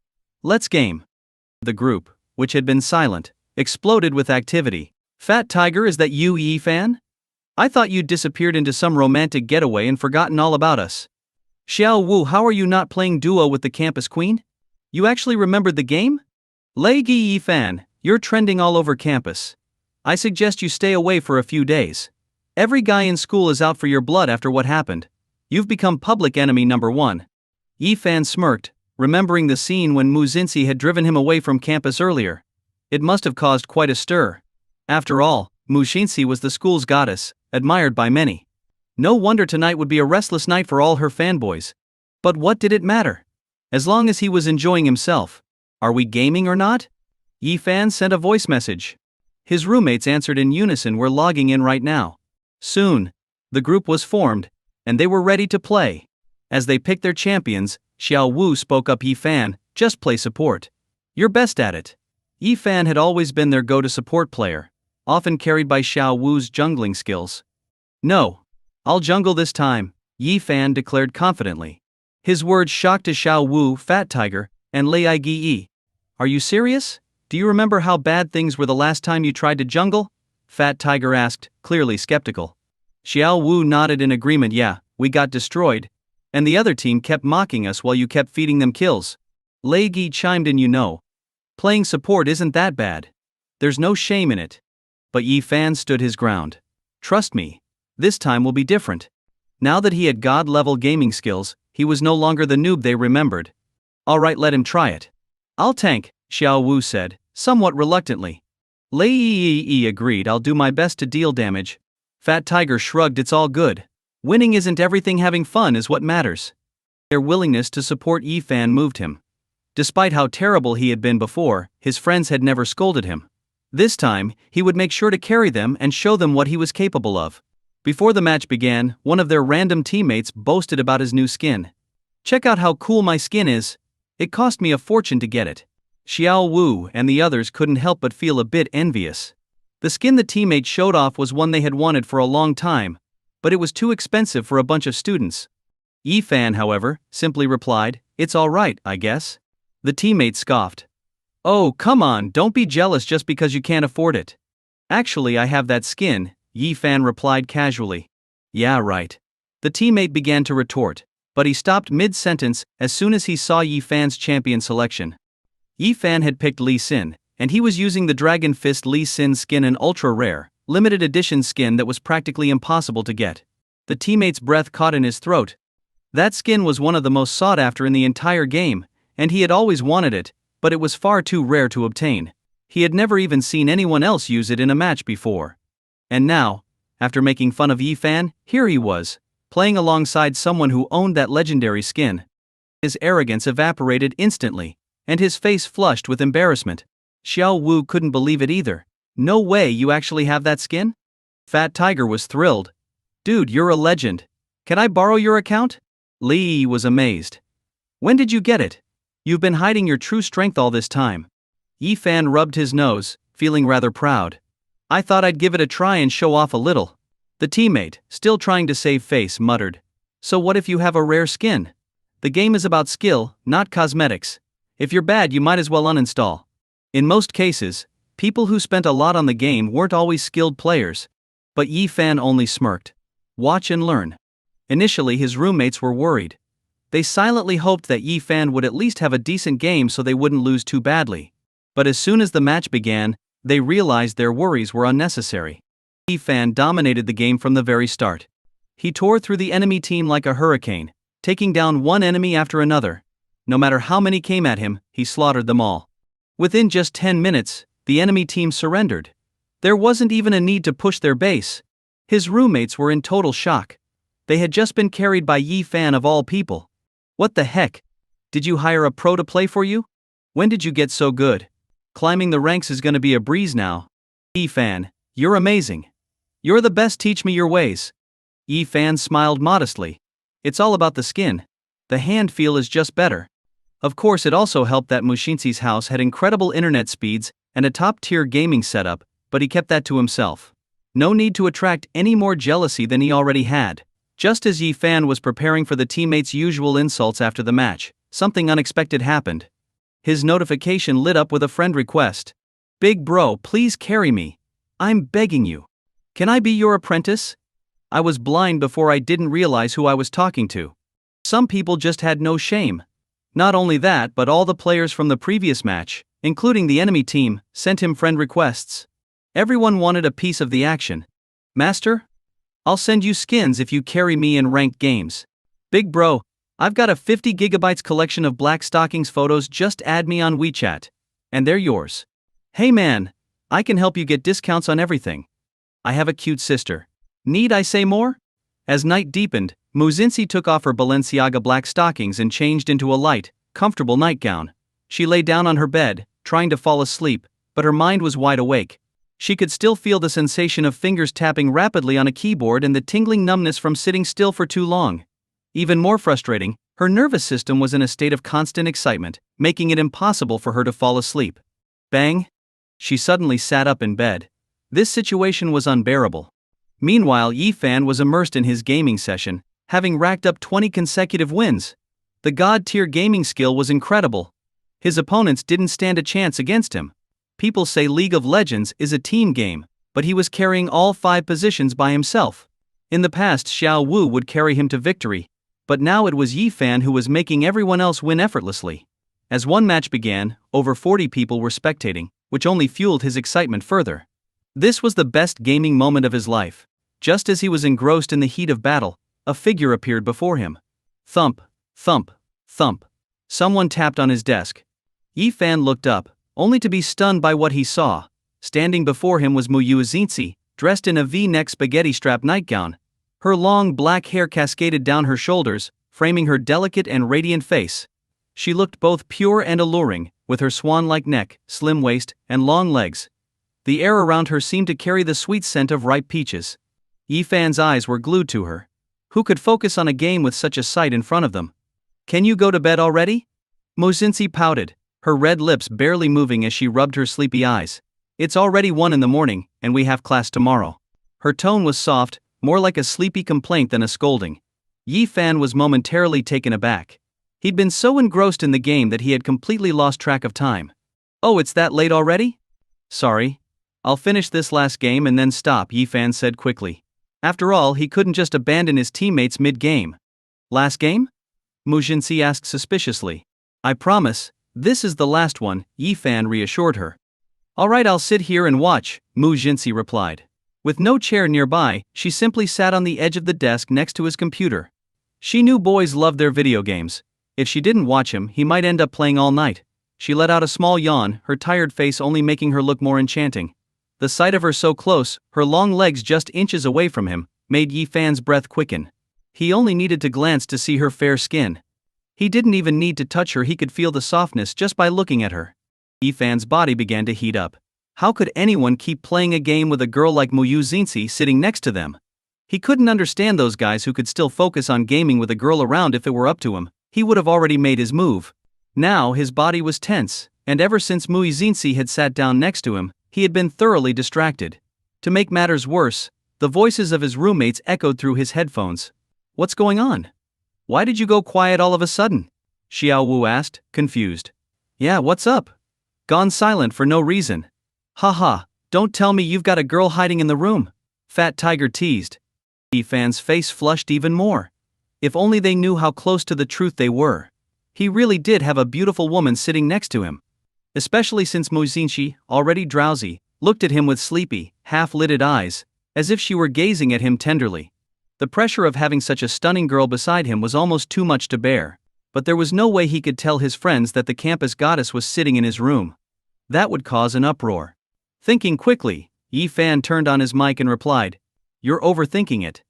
Let's game." The group, which had been silent, exploded with activity. "Fat Tiger, is that you, Yi Fan? I thought you'd disappeared into some romantic getaway and forgotten all about us. Xiao Wu, how are you not playing duo with the campus queen? You actually remembered the game? Lei Gi Yi Fan, You're trending all over campus. I suggest you stay away for a few days. Every guy in school is out for your blood after what happened. You've become public enemy number one. Yi-fan smirked, remembering the scene when Mu Xinxi had driven him away from campus earlier. It must have caused quite a stir. After all, Mu Xinxi was the school's goddess, admired by many. No wonder tonight would be a restless night for all her fanboys. But what did it matter? As long as he was enjoying himself. Are we gaming or not? Yi-fan sent a voice message. His roommates answered in unison. We're logging in right now. Soon, the group was formed, and they were ready to play. As they picked their champions, Xiao Wu spoke up. Yi-fan, just play support. You're best at it. Yi-fan had always been their go-to support player, often carried by Xiao Wu's jungling skills. No. I'll jungle this time, Yi-fan declared confidently. His words shocked Xiao Wu, Fat Tiger, and Lei Yi. Are you serious? Do you remember how bad things were the last time you tried to jungle? Fat Tiger asked, clearly skeptical. Xiao Wu nodded in agreement. Yeah, we got destroyed. And the other team kept mocking us while you kept feeding them kills. Lei Yi chimed in. Playing support isn't that bad. There's no shame in it. But Yi-fan stood his ground. Trust me. This time will be different. Now that he had god-level gaming skills, he was no longer the noob they remembered. Alright, let him try it. I'll tank, Xiao Wu said, somewhat reluctantly. Lei Yi agreed. I'll do my best to deal damage. Fat Tiger shrugged. It's all good. Winning isn't everything, having fun is what matters. Their willingness to support Yi-fan moved him. Despite how terrible he had been before, his friends had never scolded him. This time, he would make sure to carry them and show them what he was capable of. Before the match began, one of their random teammates boasted about his new skin. Check out how cool my skin is. It cost me a fortune to get it. Xiao Wu and the others couldn't help but feel a bit envious. The skin the teammate showed off was one they had wanted for a long time, but it was too expensive for a bunch of students. Yi-fan, however, simply replied, it's alright, I guess. The teammate scoffed. Oh, come on, don't be jealous just because you can't afford it. Actually, I have that skin, Yi-fan replied casually. Yeah, right. The teammate began to retort, but he stopped mid-sentence as soon as he saw Yi-fan's champion selection. Yi-fan had picked Lee Sin, and he was using the Dragon Fist Lee Sin skin, an ultra-rare, limited edition skin that was practically impossible to get. The teammate's breath caught in his throat. That skin was one of the most sought after in the entire game, and he had always wanted it, but it was far too rare to obtain. He had never even seen anyone else use it in a match before. And now, after making fun of Yi-fan, here he was, playing alongside someone who owned that legendary skin. His arrogance evaporated instantly, and his face flushed with embarrassment. Xiao Wu couldn't believe it either. No way, you actually have that skin? Fat Tiger was thrilled. Dude, you're a legend. Can I borrow your account? Lee was amazed. When did you get it? You've been hiding your true strength all this time. Yi-fan rubbed his nose, feeling rather proud. I thought I'd give it a try and show off a little. The teammate, still trying to save face, muttered. So what if you have a rare skin? The game is about skill, not cosmetics. If you're bad, you might as well uninstall. In most cases, people who spent a lot on the game weren't always skilled players. But Yi-fan only smirked. Watch and learn. Initially, his roommates were worried. They silently hoped that Yi-fan would at least have a decent game so they wouldn't lose too badly. But as soon as the match began, they realized their worries were unnecessary. Yi-fan dominated the game from the very start. He tore through the enemy team like a hurricane, taking down one enemy after another. No matter how many came at him, he slaughtered them all. Within just 10 minutes, the enemy team surrendered. There wasn't even a need to push their base. His roommates were in total shock. They had just been carried by Yi-fan of all people. What the heck? Did you hire a pro to play for you? When did you get so good? Climbing the ranks is gonna be a breeze now. Yi-fan, you're amazing. You're the best, teach me your ways. Yi-fan smiled modestly. It's all about the skin. The hand feel is just better. Of course, it also helped that Mu Xinxi's house had incredible internet speeds and a top-tier gaming setup, but he kept that to himself. No need to attract any more jealousy than he already had. Just as Yi-fan was preparing for the teammates' usual insults after the match, something unexpected happened. His notification lit up with a friend request. Big bro, please carry me. I'm begging you. Can I be your apprentice? I was blind before I didn't realize who I was talking to. Some people just had no shame. Not only that, but all the players from the previous match, including the enemy team, sent him friend requests. Everyone wanted a piece of the action. Master? I'll send you skins if you carry me in ranked games. Big bro, I've got a 50 gigabytes collection of Black Stockings photos, just add me on WeChat. And they're yours. Hey man, I can help you get discounts on everything. I have a cute sister. Need I say more? As night deepened, Muzinsi took off her Balenciaga black stockings and changed into a light, comfortable nightgown. She lay down on her bed, trying to fall asleep, but her mind was wide awake. She could still feel the sensation of fingers tapping rapidly on a keyboard and the tingling numbness from sitting still for too long. Even more frustrating, her nervous system was in a state of constant excitement, making it impossible for her to fall asleep. Bang! She suddenly sat up in bed. This situation was unbearable. Meanwhile, Yifan was immersed in his gaming session, having racked up 20 consecutive wins. The god-tier gaming skill was incredible. His opponents didn't stand a chance against him. People say League of Legends is a team game, but he was carrying all 5 positions by himself. In the past, Xiao Wu would carry him to victory, but now it was Yifan who was making everyone else win effortlessly. As one match began, over 40 people were spectating, which only fueled his excitement further. This was the best gaming moment of his life. Just as he was engrossed in the heat of battle, a figure appeared before him. Thump, thump, thump. Someone tapped on his desk. Yifan looked up, only to be stunned by what he saw. Standing before him was Muzinsi, dressed in a V-neck spaghetti-strap nightgown. Her long black hair cascaded down her shoulders, framing her delicate and radiant face. She looked both pure and alluring, with her swan-like neck, slim waist, and long legs. The air around her seemed to carry the sweet scent of ripe peaches. Yifan's eyes were glued to her. Who could focus on a game with such a sight in front of them? Can you go to bed already? Muzinsi pouted, her red lips barely moving as she rubbed her sleepy eyes. It's already 1 in the morning, and we have class tomorrow. Her tone was soft, more like a sleepy complaint than a scolding. Yifan was momentarily taken aback. He'd been so engrossed in the game that he had completely lost track of time. Oh, it's that late already? Sorry. I'll finish this last game and then stop, Yifan said quickly. After all, he couldn't just abandon his teammates mid-game. Last game? Muzinsi asked suspiciously. I promise, this is the last one, Yifan reassured her. Alright, I'll sit here and watch, Muzinsi replied. With no chair nearby, she simply sat on the edge of the desk next to his computer. She knew boys loved their video games. If she didn't watch him, he might end up playing all night. She let out a small yawn, her tired face only making her look more enchanting. The sight of her so close, her long legs just inches away from him, made Yifan's breath quicken. He only needed to glance to see her fair skin. He didn't even need to touch her, he could feel the softness just by looking at her. Yifan's body began to heat up. How could anyone keep playing a game with a girl like Muzinsi sitting next to them? He couldn't understand those guys who could still focus on gaming with a girl around. If it were up to him, he would have already made his move. Now his body was tense, and ever since Muzinsi had sat down next to him, he had been thoroughly distracted. To make matters worse, the voices of his roommates echoed through his headphones. What's going on? Why did you go quiet all of a sudden? Xiao Wu asked, confused. Yeah, what's up? Gone silent for no reason. Haha, don't tell me you've got a girl hiding in the room. Fat Tiger teased. Yifan's face flushed even more. If only they knew how close to the truth they were. He really did have a beautiful woman sitting next to him. Especially since Muzinsi, already drowsy, looked at him with sleepy, half-lidded eyes, as if she were gazing at him tenderly. The pressure of having such a stunning girl beside him was almost too much to bear, but there was no way he could tell his friends that the campus goddess was sitting in his room. That would cause an uproar. Thinking quickly, Yifan turned on his mic and replied, You're overthinking it.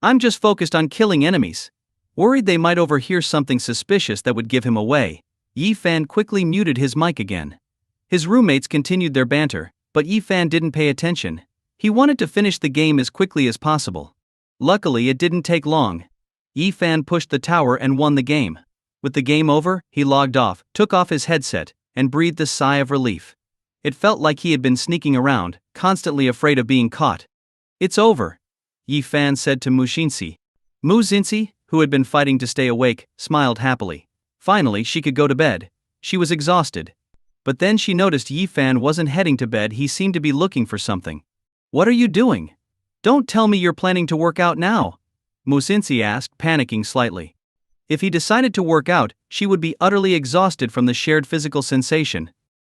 I'm just focused on killing enemies. Worried they might overhear something suspicious that would give him away, Yifan quickly muted his mic again. His roommates continued their banter, but Yifan didn't pay attention. He wanted to finish the game as quickly as possible. Luckily, it didn't take long. Yifan pushed the tower and won the game. With the game over, he logged off, took off his headset, and breathed a sigh of relief. It felt like he had been sneaking around, constantly afraid of being caught. It's over, Yifan said to Muzinsi. Muzinsi, who had been fighting to stay awake, smiled happily. Finally, she could go to bed. She was exhausted. But then she noticed Yifan wasn't heading to bed. He seemed to be looking for something. What are you doing? Don't tell me you're planning to work out now, Muzinsi asked, panicking slightly. If he decided to work out, she would be utterly exhausted from the shared physical sensation.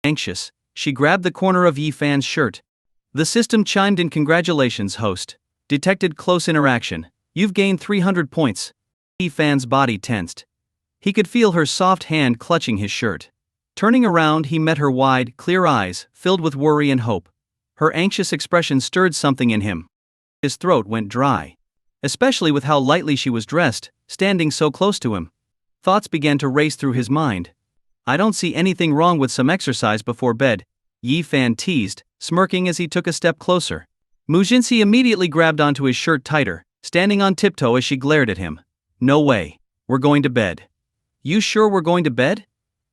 Anxious, she grabbed the corner of Yi Fan's shirt. The system chimed in. Congratulations, host. Detected close interaction. You've gained 300 points. Yi Fan's body tensed. He could feel her soft hand clutching his shirt. Turning around, he met her wide, clear eyes, filled with worry and hope. Her anxious expression stirred something in him. His throat went dry. Especially with how lightly she was dressed, standing so close to him. Thoughts began to race through his mind. I don't see anything wrong with some exercise before bed, Yi Fan teased, smirking as he took a step closer. Mujinsi immediately grabbed onto his shirt tighter, standing on tiptoe as she glared at him. No way. We're going to bed. You sure we're going to bed?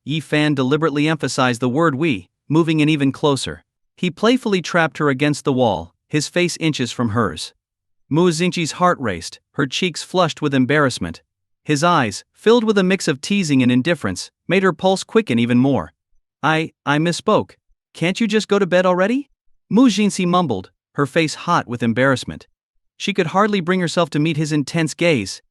Yi Fan deliberately emphasized the word we, moving in even closer. He playfully trapped her against the wall, his face inches from hers. Mujinsi's heart raced, her cheeks flushed with embarrassment. His eyes, filled with a mix of teasing and indifference, made her pulse quicken even more. I misspoke. Can't you just go to bed already? Mujinsi mumbled, her face hot with embarrassment. She could hardly bring herself to meet his intense gaze.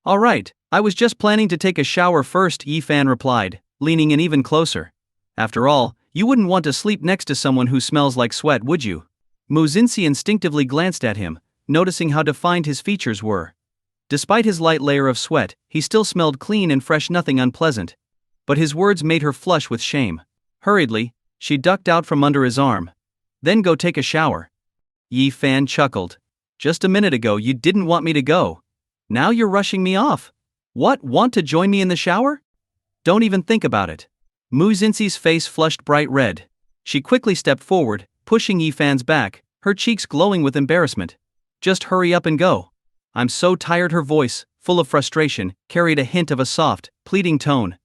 All right, I was just planning to take a shower first, Yi Fan replied, leaning in even closer. After all, you wouldn't want to sleep next to someone who smells like sweat, would you? Mujinsi instinctively glanced at him, noticing how defined his features were. Despite his light layer of sweat, he still smelled clean and fresh, nothing unpleasant. But his words made her flush with shame. Hurriedly, she ducked out from under his arm. Then go take a shower. Yi Fan chuckled. Just a minute ago you didn't want me to go. Now you're rushing me off. What, want to join me in the shower? Don't even think about it. Mujinsi's face flushed bright red. She quickly stepped forward, pushing Yi Fan's back, her cheeks glowing with embarrassment. Just hurry up and go. I'm so tired. Her voice, full of frustration, carried a hint of a soft, pleading tone.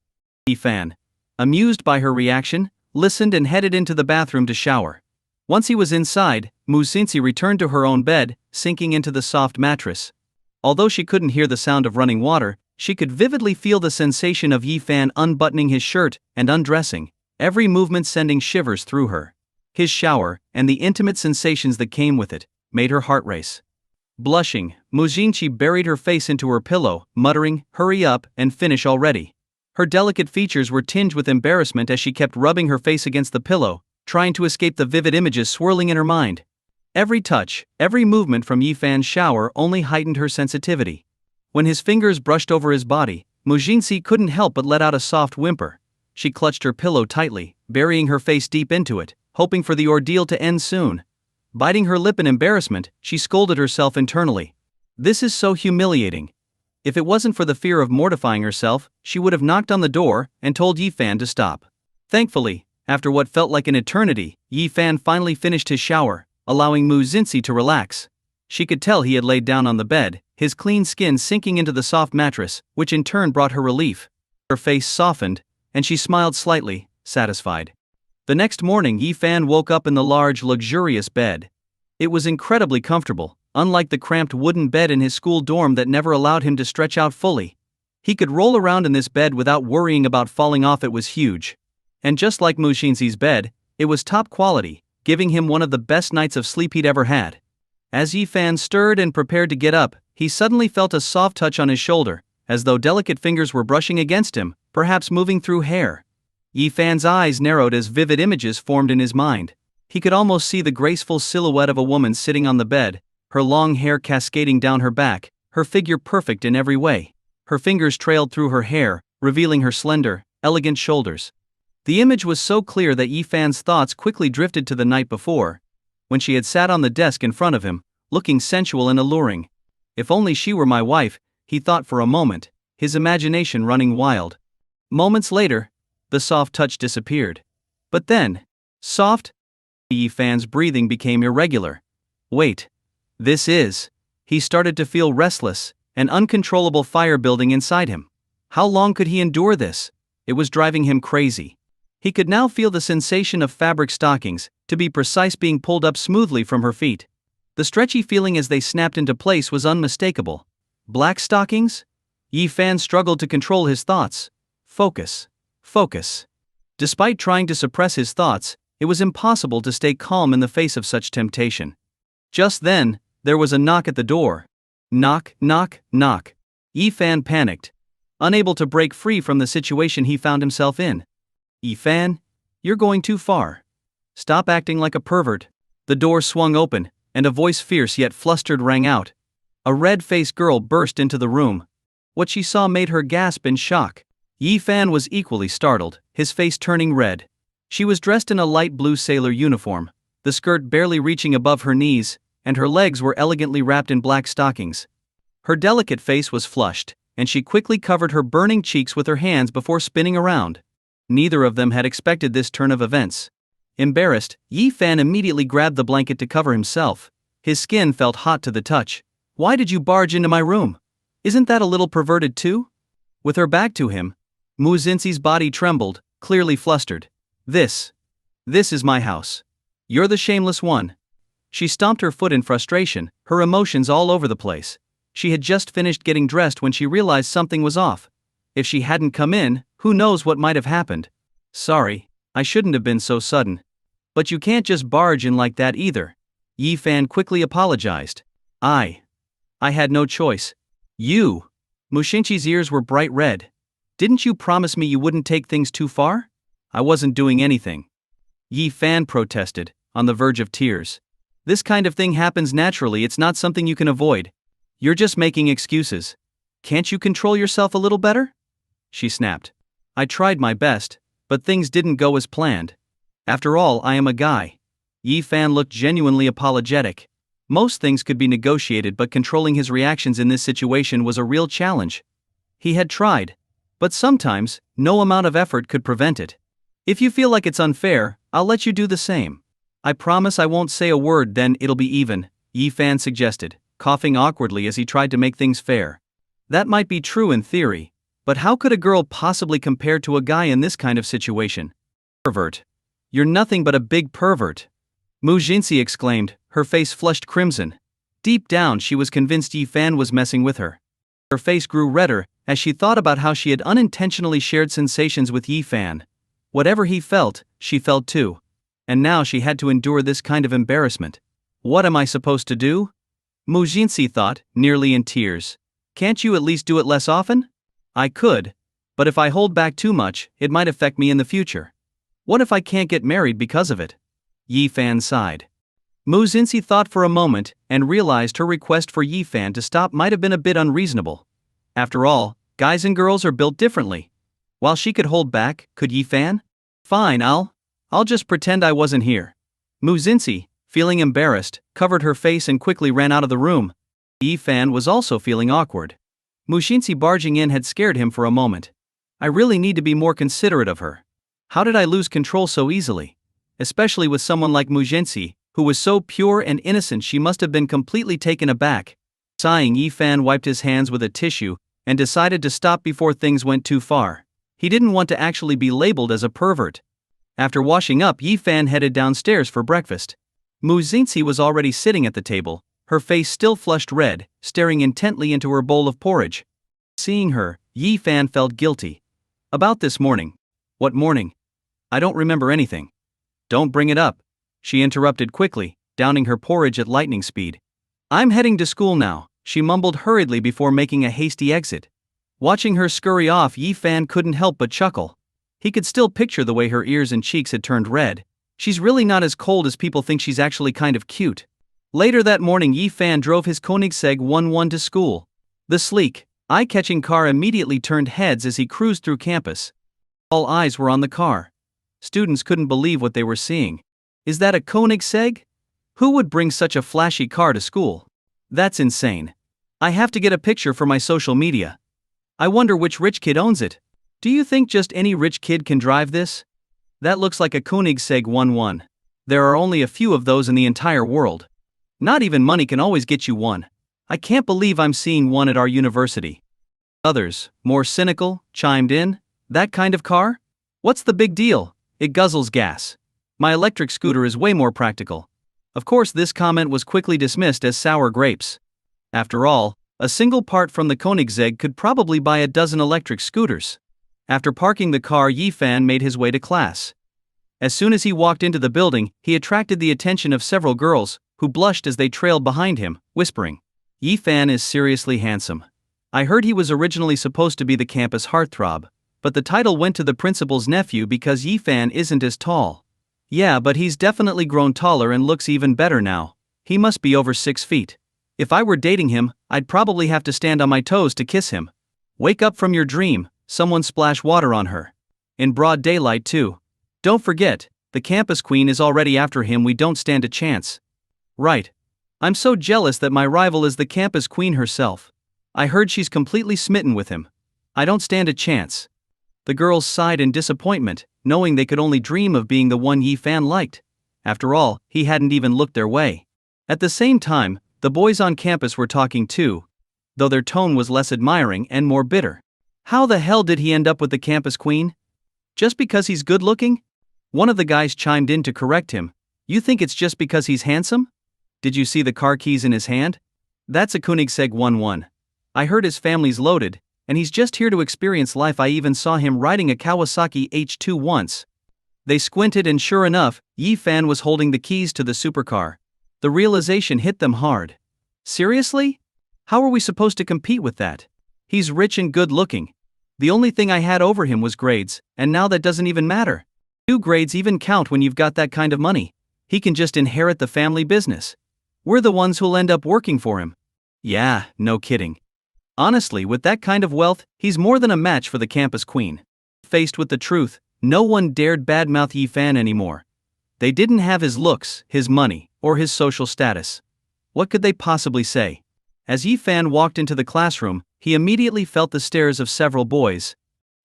Yi Fan, amused by her reaction, listened and headed into the bathroom to shower. Once he was inside, Mujinsi returned to her own bed, sinking into the soft mattress. Although she couldn't hear the sound of running water, she could vividly feel the sensation of Yi Fan unbuttoning his shirt and undressing, every movement sending shivers through her. His shower, and the intimate sensations that came with it, made her heart race. Blushing, Mujinsi buried her face into her pillow, muttering, "Hurry up and finish already." Her delicate features were tinged with embarrassment as she kept rubbing her face against the pillow, trying to escape the vivid images swirling in her mind. Every touch, every movement from Yi Fan's shower only heightened her sensitivity. When his fingers brushed over his body, Mujinsi couldn't help but let out a soft whimper. She clutched her pillow tightly, burying her face deep into it, hoping for the ordeal to end soon. Biting her lip in embarrassment, she scolded herself internally. This is so humiliating. If it wasn't for the fear of mortifying herself, she would have knocked on the door and told Yi Fan to stop. Thankfully, after what felt like an eternity, Yi Fan finally finished his shower, allowing Mujinsi to relax. She could tell he had laid down on the bed, his clean skin sinking into the soft mattress, which in turn brought her relief. Her face softened, and she smiled slightly, satisfied. The next morning, Yi Fan woke up in the large, luxurious bed. It was incredibly comfortable, unlike the cramped wooden bed in his school dorm that never allowed him to stretch out fully. He could roll around in this bed without worrying about falling off. It was huge. And just like Mujinsi's bed, it was top quality, giving him one of the best nights of sleep he'd ever had. As Yi Fan stirred and prepared to get up, he suddenly felt a soft touch on his shoulder, as though delicate fingers were brushing against him, perhaps moving through hair. Yi Fan's eyes narrowed as vivid images formed in his mind. He could almost see the graceful silhouette of a woman sitting on the bed, her long hair cascading down her back, her figure perfect in every way. Her fingers trailed through her hair, revealing her slender, elegant shoulders. The image was so clear that Yi Fan's thoughts quickly drifted to the night before, when she had sat on the desk in front of him, looking sensual and alluring. If only she were my wife, he thought for a moment, his imagination running wild. Moments later, the soft touch disappeared. But then, soft? Yi Fan's breathing became irregular. Wait. This is. He started to feel restless, an uncontrollable fire building inside him. How long could he endure this? It was driving him crazy. He could now feel the sensation of fabric stockings, to be precise, being pulled up smoothly from her feet. The stretchy feeling as they snapped into place was unmistakable. Black stockings? Yi Fan struggled to control his thoughts. Focus. Despite trying to suppress his thoughts, it was impossible to stay calm in the face of such temptation. Just then, there was a knock at the door. Knock, knock, knock. Yi Fan panicked, unable to break free from the situation he found himself in. Yi Fan? You're going too far. Stop acting like a pervert. The door swung open, and a voice fierce yet flustered rang out. A red-faced girl burst into the room. What she saw made her gasp in shock. Yi Fan was equally startled, his face turning red. She was dressed in a light blue sailor uniform, the skirt barely reaching above her knees, and her legs were elegantly wrapped in black stockings. Her delicate face was flushed, and she quickly covered her burning cheeks with her hands before spinning around. Neither of them had expected this turn of events. Embarrassed, Yi Fan immediately grabbed the blanket to cover himself. His skin felt hot to the touch. Why did you barge into my room? Isn't that a little perverted too? With her back to him, Mu Xinxi's body trembled, clearly flustered. This is my house. You're the shameless one. She stomped her foot in frustration, her emotions all over the place. She had just finished getting dressed when she realized something was off. If she hadn't come in, who knows what might have happened. Sorry, I shouldn't have been so sudden. But you can't just barge in like that either. Yi Fan quickly apologized. I had no choice. You. Mu Xinxi's ears were bright red. Didn't you promise me you wouldn't take things too far? I wasn't doing anything. Yi Fan protested, on the verge of tears. This kind of thing happens naturally, it's not something you can avoid. You're just making excuses. Can't you control yourself a little better? She snapped. I tried my best, but things didn't go as planned. After all, I am a guy. Yi Fan looked genuinely apologetic. Most things could be negotiated, but controlling his reactions in this situation was a real challenge. He had tried, but sometimes, no amount of effort could prevent it. If you feel like it's unfair, I'll let you do the same. I promise I won't say a word, then it'll be even, Yi Fan suggested, coughing awkwardly as he tried to make things fair. That might be true in theory, but how could a girl possibly compare to a guy in this kind of situation? Pervert. You're nothing but a big pervert. Mu Xinxi exclaimed, her face flushed crimson. Deep down she was convinced Yi Fan was messing with her. Her face grew redder as she thought about how she had unintentionally shared sensations with Yi Fan. Whatever he felt, she felt too. And now she had to endure this kind of embarrassment. What am I supposed to do? Mu Xinxi thought, nearly in tears. Can't you at least do it less often? I could, but if I hold back too much, it might affect me in the future. What if I can't get married because of it? Yi Fan sighed. Mu Xinxi thought for a moment and realized her request for Yi Fan to stop might have been a bit unreasonable. After all, guys and girls are built differently. While she could hold back, could Yi Fan? Fine, I'll just pretend I wasn't here. Mu Xinxi, feeling embarrassed, covered her face and quickly ran out of the room. Yi Fan was also feeling awkward. Mu Xinxi barging in had scared him for a moment. I really need to be more considerate of her. How did I lose control so easily? Especially with someone like Mu Xinxi, who was so pure and innocent. She must have been completely taken aback. Sighing, Yi Fan wiped his hands with a tissue and decided to stop before things went too far. He didn't want to actually be labeled as a pervert. After washing up, Yi Fan headed downstairs for breakfast. Mu Xinxi was already sitting at the table, her face still flushed red, staring intently into her bowl of porridge. Seeing her, Yi Fan felt guilty. About this morning. What morning? I don't remember anything. Don't bring it up, she interrupted quickly, downing her porridge at lightning speed. I'm heading to school now, she mumbled hurriedly before making a hasty exit. Watching her scurry off, Yi Fan couldn't help but chuckle. He could still picture the way her ears and cheeks had turned red. She's really not as cold as people think, she's actually kind of cute. Later that morning, Yi Fan drove his Koenigsegg 11 to school. The sleek, eye-catching car immediately turned heads as he cruised through campus. All eyes were on the car. Students couldn't believe what they were seeing. Is that a Koenigsegg? Who would bring such a flashy car to school? That's insane. I have to get a picture for my social media. I wonder which rich kid owns it. Do you think just any rich kid can drive this? That looks like a Koenigsegg 11. There are only a few of those in the entire world. Not even money can always get you one. I can't believe I'm seeing one at our university. Others, more cynical, chimed in. That kind of car? What's the big deal? It guzzles gas. My electric scooter is way more practical. Of course, this comment was quickly dismissed as sour grapes. After all, a single part from the Koenigsegg could probably buy a dozen electric scooters. After parking the car, Yi Fan made his way to class. As soon as he walked into the building, he attracted the attention of several girls, who blushed as they trailed behind him, whispering, Yi Fan is seriously handsome. I heard he was originally supposed to be the campus heartthrob. but the title went to the principal's nephew because Yi-fan isn't as tall. Yeah, but he's definitely grown taller and looks even better now. He must be over 6 feet. If I were dating him, I'd probably have to stand on my toes to kiss him. Wake up from your dream, someone splash water on her. In broad daylight too. Don't forget, the campus queen is already after him, we don't stand a chance. Right. I'm so jealous that my rival is the campus queen herself. I heard she's completely smitten with him. I don't stand a chance. The girls sighed in disappointment, knowing they could only dream of being the one Yi-fan liked. After all, he hadn't even looked their way. At the same time, the boys on campus were talking too, though their tone was less admiring and more bitter. How the hell did he end up with the campus queen? Just because he's good looking? One of the guys chimed in to correct him. You think it's just because he's handsome? Did you see the car keys in his hand? That's a Koenigsegg 1-1. I heard his family's loaded, and he's just here to experience life. I even saw him riding a Kawasaki H2 once. They squinted and sure enough, Yi-fan was holding the keys to the supercar. The realization hit them hard. Seriously? How are we supposed to compete with that? He's rich and good looking. The only thing I had over him was grades, and now that doesn't even matter. Do grades even count when you've got that kind of money? He can just inherit the family business. We're the ones who'll end up working for him. Yeah, no kidding. Honestly, with that kind of wealth, he's more than a match for the campus queen. Faced with the truth, no one dared badmouth Yi-fan anymore. They didn't have his looks, his money, or his social status. What could they possibly say? As Yi-fan walked into the classroom, he immediately felt the stares of several boys.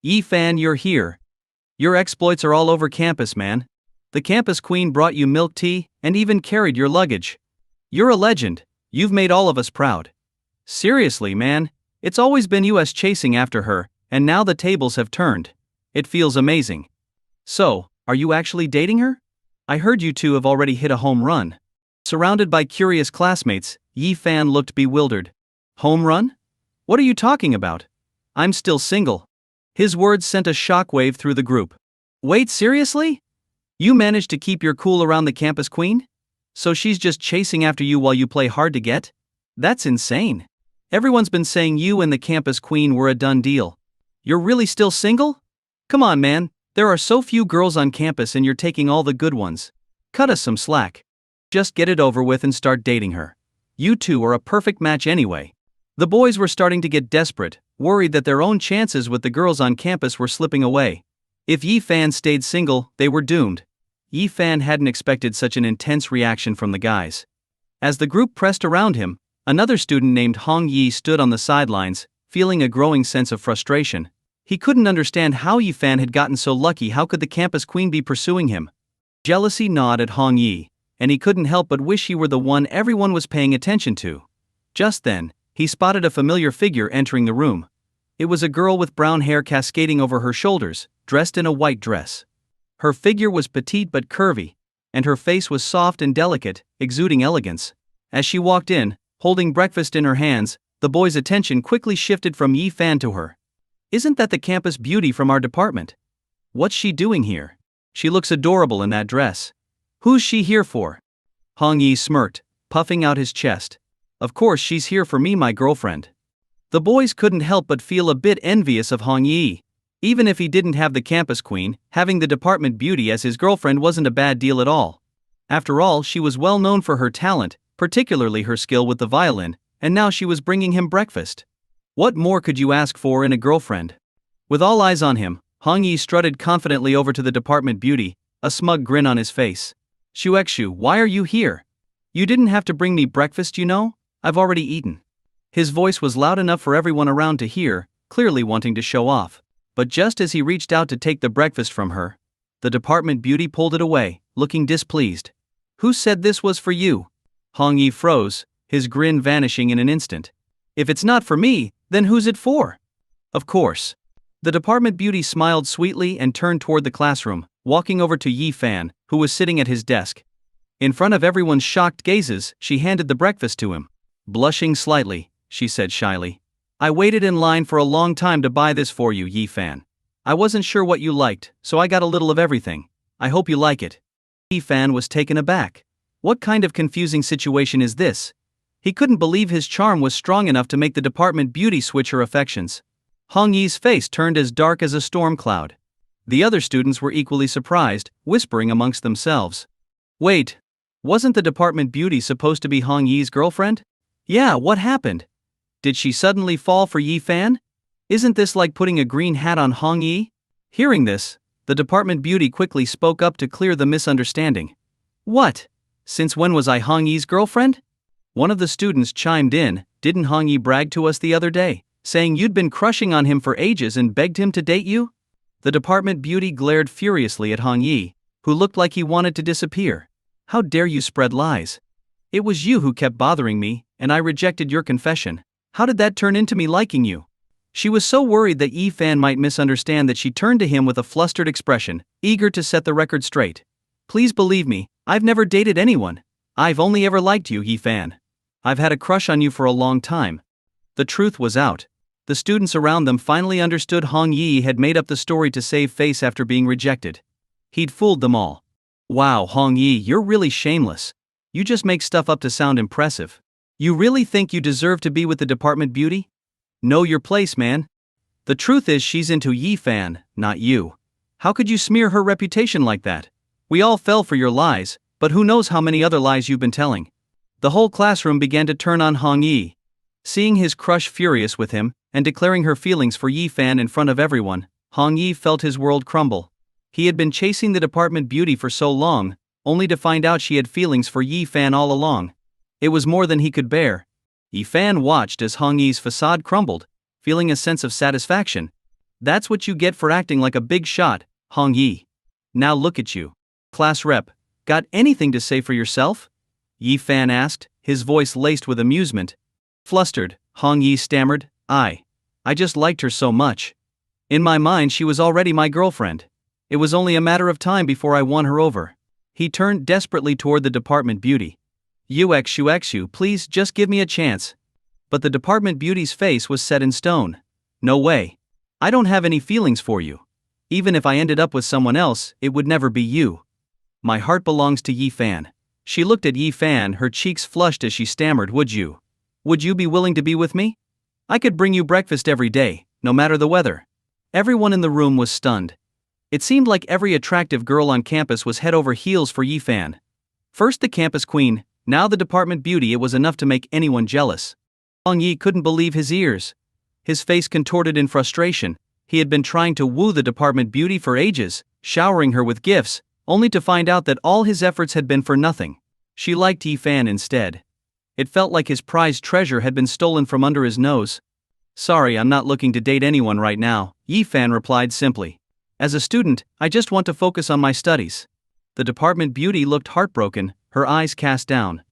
Yi-fan, you're here. Your exploits are all over campus, man. The campus queen brought you milk tea, and even carried your luggage. You're a legend. You've made all of us proud. Seriously, man, it's always been us chasing after her, and now the tables have turned. It feels amazing. So, are you actually dating her? I heard you two have already hit a home run. Surrounded by curious classmates, Yi-fan looked bewildered. Home run? What are you talking about? I'm still single. His words sent a shockwave through the group. Wait, seriously? You managed to keep your cool around the campus queen? So she's just chasing after you while you play hard to get? That's insane. Everyone's been saying you and the campus queen were a done deal. You're really still single? Come on, man, there are so few girls on campus and you're taking all the good ones. Cut us some slack. Just get it over with and start dating her. You two are a perfect match anyway. The boys were starting to get desperate, worried that their own chances with the girls on campus were slipping away. If Yi-fan stayed single, they were doomed. Yi-fan hadn't expected such an intense reaction from the guys. As the group pressed around him, another student named Hong Yi stood on the sidelines, feeling a growing sense of frustration. He couldn't understand how Yi-fan had gotten so lucky. How could the campus queen be pursuing him? Jealousy gnawed at Hong Yi, and he couldn't help but wish he were the one everyone was paying attention to. Just then, he spotted a familiar figure entering the room. It was a girl with brown hair cascading over her shoulders, dressed in a white dress. Her figure was petite but curvy, and her face was soft and delicate, exuding elegance. As she walked in, holding breakfast in her hands, the boys' attention quickly shifted from Yi-fan to her. Isn't that the campus beauty from our department? What's she doing here? She looks adorable in that dress. Who's she here for? Hong Yi smirked, puffing out his chest. Of course she's here for me, my girlfriend. The boys couldn't help but feel a bit envious of Hong Yi. Even if he didn't have the campus queen, having the department beauty as his girlfriend wasn't a bad deal at all. After all, she was well known for her talent, particularly her skill with the violin, and now she was bringing him breakfast. What more could you ask for in a girlfriend? With all eyes on him, Hong Yi strutted confidently over to the department beauty, a smug grin on his face. Shuexu, why are you here? You didn't have to bring me breakfast, you know? I've already eaten. His voice was loud enough for everyone around to hear, clearly wanting to show off. But just as he reached out to take the breakfast from her, the department beauty pulled it away, looking displeased. Who said this was for you? Hong Yi froze, his grin vanishing in an instant. If it's not for me, then who's it for? Of course. The department beauty smiled sweetly and turned toward the classroom, walking over to Yi-fan, who was sitting at his desk. In front of everyone's shocked gazes, she handed the breakfast to him. Blushing slightly, she said shyly. I waited in line for a long time to buy this for you, Yi-fan. I wasn't sure what you liked, so I got a little of everything. I hope you like it. Yi-fan was taken aback. What kind of confusing situation is this? He couldn't believe his charm was strong enough to make the department beauty switch her affections. Hong Yi's face turned as dark as a storm cloud. The other students were equally surprised, whispering amongst themselves. Wait, wasn't the department beauty supposed to be Hong Yi's girlfriend? Yeah, what happened? Did she suddenly fall for Yi Fan? Isn't this like putting a green hat on Hong Yi? Hearing this, the department beauty quickly spoke up to clear the misunderstanding. What? Since when was I Hong Yi's girlfriend? One of the students chimed in. Didn't Hong Yi brag to us the other day, saying you'd been crushing on him for ages and begged him to date you? The department beauty glared furiously at Hong Yi, who looked like he wanted to disappear. How dare you spread lies? It was you who kept bothering me, and I rejected your confession. How did that turn into me liking you? She was so worried that Yi Fan might misunderstand that she turned to him with a flustered expression, eager to set the record straight. Please believe me, I've never dated anyone. I've only ever liked you, Yi Fan. I've had a crush on you for a long time. The truth was out. The students around them finally understood Hong Yi had made up the story to save face after being rejected. He'd fooled them all. Wow, Hong Yi, you're really shameless. You just make stuff up to sound impressive. You really think you deserve to be with the department beauty? Know your place, man. The truth is she's into Yi Fan, not you. How could you smear her reputation like that? We all fell for your lies, but who knows how many other lies you've been telling. The whole classroom began to turn on Hong Yi. Seeing his crush furious with him, and declaring her feelings for Yi Fan in front of everyone, Hong Yi felt his world crumble. He had been chasing the department beauty for so long, only to find out she had feelings for Yi Fan all along. It was more than he could bear. Yi Fan watched as Hong Yi's facade crumbled, feeling a sense of satisfaction. That's what you get for acting like a big shot, Hong Yi. Now look at you. Class rep, got anything to say for yourself? Yi Fan asked, his voice laced with amusement. Flustered, Hong Yi stammered, I just liked her so much. In my mind she was already my girlfriend. It was only a matter of time before I won her over. He turned desperately toward the department beauty. UXU, please just give me a chance. But the department beauty's face was set in stone. No way. I don't have any feelings for you. Even if I ended up with someone else, it would never be you. My heart belongs to Yi Fan. She looked at Yi Fan, her cheeks flushed as she stammered, Would you be willing to be with me? I could bring you breakfast every day, no matter the weather. Everyone in the room was stunned. It seemed like every attractive girl on campus was head over heels for Yi Fan. First the campus queen, now the department beauty. It was enough to make anyone jealous. Hong Yi couldn't believe his ears. His face contorted in frustration. He had been trying to woo the department beauty for ages, showering her with gifts, only to find out that all his efforts had been for nothing. She liked Yi Fan instead. It felt like his prized treasure had been stolen from under his nose. Sorry, I'm not looking to date anyone right now, Yi Fan replied simply. As a student, I just want to focus on my studies. The department beauty looked heartbroken, her eyes cast down.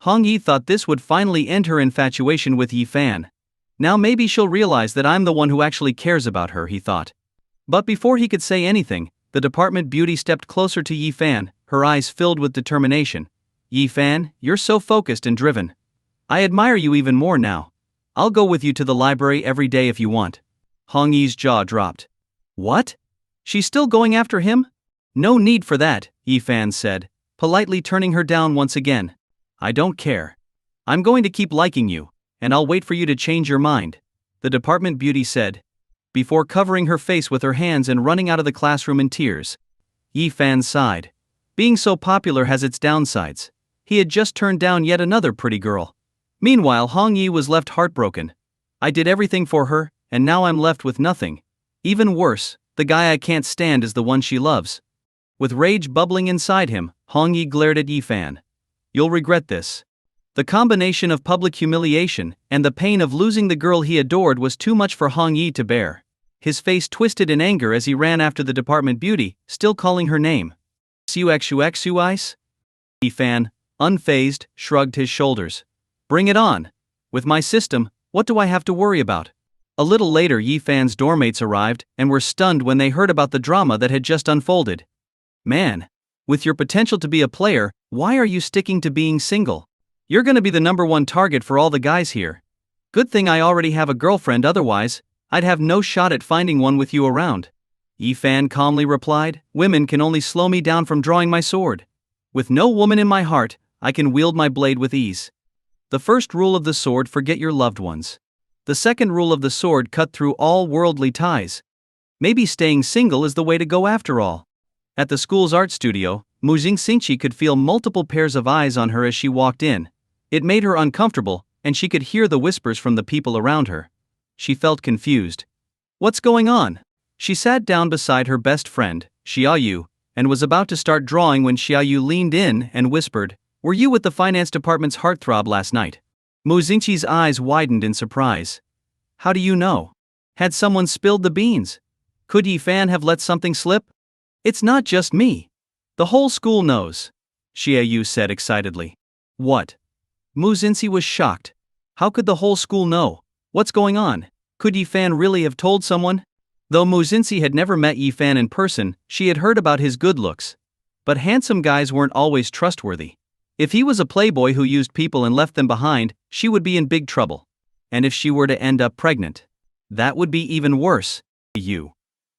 Hong Yi thought this would finally end her infatuation with Yi Fan. Now maybe she'll realize that I'm the one who actually cares about her, he thought. But before he could say anything, the department beauty stepped closer to Yi Fan, her eyes filled with determination. Yi Fan, you're so focused and driven. I admire you even more now. I'll go with you to the library every day if you want. Hong Yi's jaw dropped. What? She's still going after him? No need for that, Yi Fan said, politely turning her down once again. I don't care. I'm going to keep liking you, and I'll wait for you to change your mind, the department beauty said, before covering her face with her hands and running out of the classroom in tears. Yi Fan sighed. Being so popular has its downsides. He had just turned down yet another pretty girl. Meanwhile, Hong Yi was left heartbroken. I did everything for her, and now I'm left with nothing. Even worse, the guy I can't stand is the one she loves. With rage bubbling inside him, Hong Yi glared at Yi Fan. You'll regret this. The combination of public humiliation and the pain of losing the girl he adored was too much for Hong Yi to bear. His face twisted in anger as he ran after the department beauty, still calling her name. Suxuxuice? Yi Fan, unfazed, shrugged his shoulders. Bring it on. With my system, what do I have to worry about? A little later, Yi Fan's dormmates arrived and were stunned when they heard about the drama that had just unfolded. Man, with your potential to be a player, why are you sticking to being single? You're gonna be the #1 target for all the guys here. Good thing I already have a girlfriend, otherwise, I'd have no shot at finding one with you around. Yi Fan calmly replied, Women can only slow me down from drawing my sword. With no woman in my heart, I can wield my blade with ease. The first rule of the sword: forget your loved ones. The second rule of the sword cut through all worldly ties. Maybe staying single is the way to go after all. At the school's art studio, Mu Jingxingqi could feel multiple pairs of eyes on her as she walked in. It made her uncomfortable, and she could hear the whispers from the people around her. She felt confused. What's going on? She sat down beside her best friend, Xiaoyu, and was about to start drawing when Xiaoyu leaned in and whispered, "Were you with the finance department's heartthrob last night?" Mu Jingqi's eyes widened in surprise. How do you know? Had someone spilled the beans? Could Yi Fan have let something slip? It's not just me. The whole school knows, Xiaoyu said excitedly. What? Mu Jingqi was shocked. How could the whole school know? What's going on? Could Yi Fan really have told someone? Though Mu Jingqi had never met Yi Fan in person, she had heard about his good looks. But handsome guys weren't always trustworthy. If he was a playboy who used people and left them behind, she would be in big trouble. And if she were to end up pregnant, that would be even worse. You.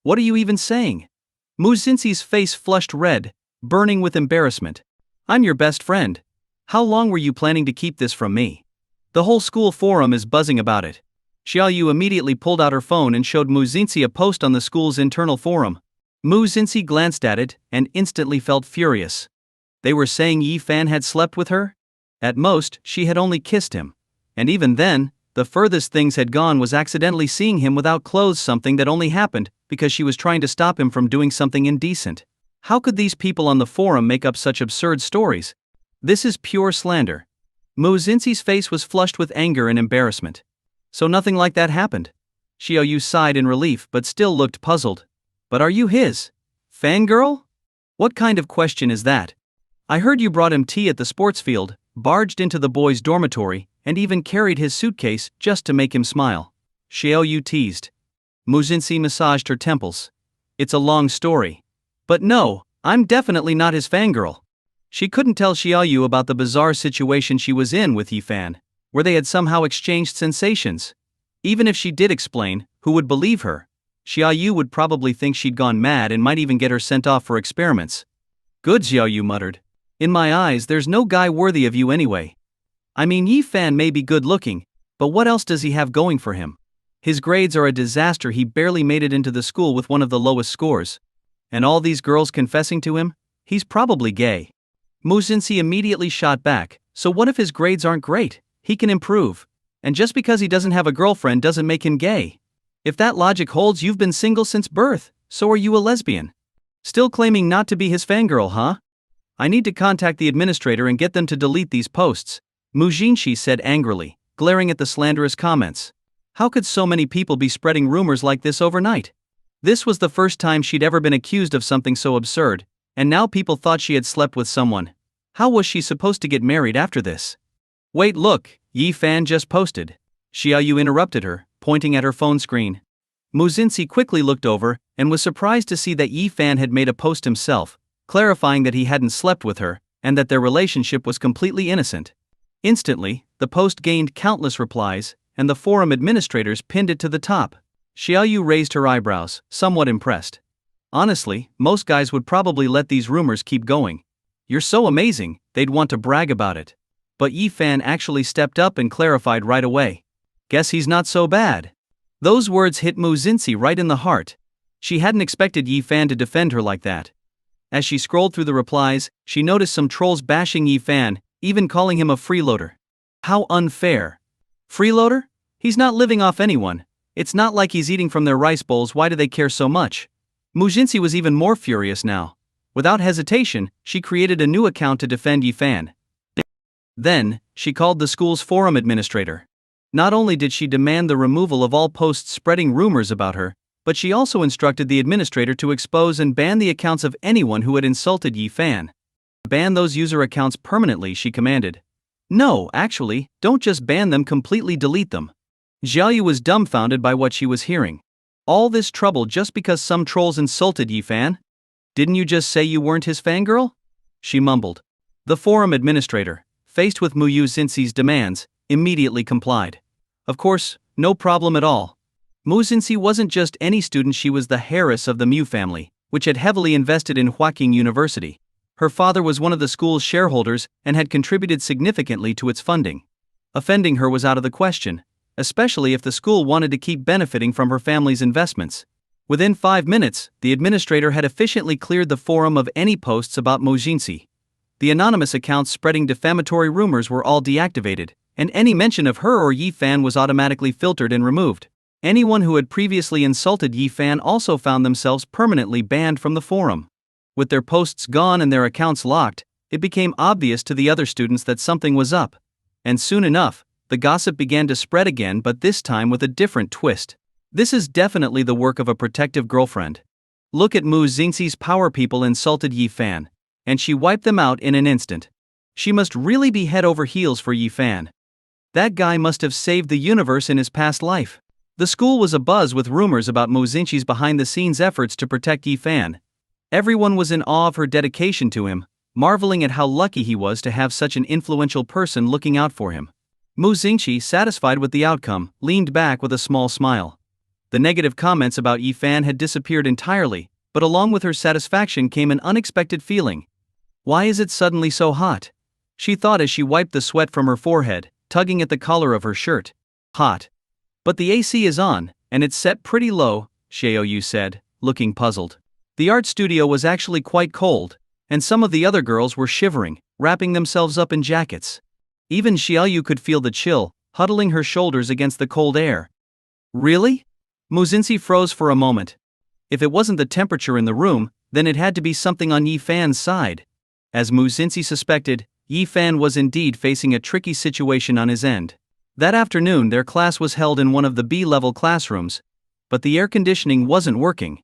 What are you even saying? Mu Jingqi's face flushed red, burning with embarrassment. I'm your best friend. How long were you planning to keep this from me? The whole school forum is buzzing about it. Xiaoyu immediately pulled out her phone and showed Mu Jingqi a post on the school's internal forum. Mu Jingqi glanced at it and instantly felt furious. They were saying Yi Fan had slept with her? At most, she had only kissed him. And even then, the furthest things had gone was accidentally seeing him without clothes, something that only happened because she was trying to stop him from doing something indecent. How could these people on the forum make up such absurd stories? This is pure slander. Mu Jingqi's face was flushed with anger and embarrassment. So nothing like that happened. Xiaoyu sighed in relief but still looked puzzled. But are you his fangirl? What kind of question is that? I heard you brought him tea at the sports field, barged into the boys' dormitory, and even carried his suitcase just to make him smile. Xiaoyu teased. Mu Jingqi massaged her temples. It's a long story. But no, I'm definitely not his fangirl. She couldn't tell Xiaoyu about the bizarre situation she was in with Yi Fan, where they had somehow exchanged sensations. Even if she did explain, who would believe her? Xiaoyu would probably think she'd gone mad and might even get her sent off for experiments. Good, Xiaoyu muttered. In my eyes, there's no guy worthy of you anyway. I mean, Yi Fan may be good looking, but what else does he have going for him? His grades are a disaster. He barely made it into the school with one of the lowest scores. And all these girls confessing to him? He's probably gay. Mu Jingqi immediately shot back. So what if his grades aren't great? He can improve. And just because he doesn't have a girlfriend doesn't make him gay. If that logic holds, you've been single since birth, so are you a lesbian? Still claiming not to be his fangirl, huh? I need to contact the administrator and get them to delete these posts, Mu Jingqi said angrily, glaring at the slanderous comments. How could so many people be spreading rumors like this overnight? This was the first time she'd ever been accused of something so absurd, and now people thought she had slept with someone. How was she supposed to get married after this? Wait, look, Yi Fan just posted. Xiaoyu interrupted her, pointing at her phone screen. Mu Jingqi quickly looked over and was surprised to see that Yi Fan had made a post himself, clarifying that he hadn't slept with her, and that their relationship was completely innocent. Instantly, the post gained countless replies, and the forum administrators pinned it to the top. Xiaoyu raised her eyebrows, somewhat impressed. Honestly, most guys would probably let these rumors keep going. You're so amazing, they'd want to brag about it. But Yi Fan actually stepped up and clarified right away. Guess he's not so bad. Those words hit Mu Jingqi right in the heart. She hadn't expected Yi Fan to defend her like that. As she scrolled through the replies, she noticed some trolls bashing Yi Fan, even calling him a freeloader. How unfair. Freeloader? He's not living off anyone. It's not like he's eating from their rice bowls. Why do they care so much? Mu Jingqi was even more furious now. Without hesitation, she created a new account to defend Yi Fan. Then, she called the school's forum administrator. Not only did she demand the removal of all posts spreading rumors about her, but she also instructed the administrator to expose and ban the accounts of anyone who had insulted Yi Fan. Ban those user accounts permanently, she commanded. No, actually, don't just ban them, completely delete them. Xiaoyu was dumbfounded by what she was hearing. All this trouble just because some trolls insulted Yi Fan? Didn't you just say you weren't his fangirl? She mumbled. The forum administrator, faced with Mu Jingqi's demands, immediately complied. Of course, no problem at all. Mu Jingqi wasn't just any student, she was the heiress of the Mu family, which had heavily invested in Huaqing University. Her father was one of the school's shareholders and had contributed significantly to its funding. Offending her was out of the question. especially if the school wanted to keep benefiting from her family's investments. Within 5 minutes, the administrator had efficiently cleared the forum of any posts about Mojinsi. The anonymous accounts spreading defamatory rumors were all deactivated, and any mention of her or Yi Fan was automatically filtered and removed. Anyone who had previously insulted Yi Fan also found themselves permanently banned from the forum. With their posts gone and their accounts locked, it became obvious to the other students that something was up. And soon enough, the gossip began to spread again, but this time with a different twist. This is definitely the work of a protective girlfriend. Look at Mu Xingxi's power people insulted Yi Fan, and she wiped them out in an instant. She must really be head over heels for Yi Fan. That guy must have saved the universe in his past life. The school was abuzz with rumors about Mu Xingxi's behind-the-scenes efforts to protect Yi Fan. Everyone was in awe of her dedication to him, marveling at how lucky he was to have such an influential person looking out for him. Mu Xingxi, satisfied with the outcome, leaned back with a small smile. The negative comments about Yi Fan had disappeared entirely, but along with her satisfaction came an unexpected feeling. Why is it suddenly so hot? She thought as she wiped the sweat from her forehead, tugging at the collar of her shirt. Hot. But the AC is on, and it's set pretty low, Xiaoyu said, looking puzzled. The art studio was actually quite cold, and some of the other girls were shivering, wrapping themselves up in jackets. Even Xiaoyu could feel the chill, huddling her shoulders against the cold air. Really? Mu Xingxi froze for a moment. If it wasn't the temperature in the room, then it had to be something on Yi Fan's side. As Mu Xingxi suspected, Yi Fan was indeed facing a tricky situation on his end. That afternoon their class was held in one of the B-level classrooms, but the air conditioning wasn't working.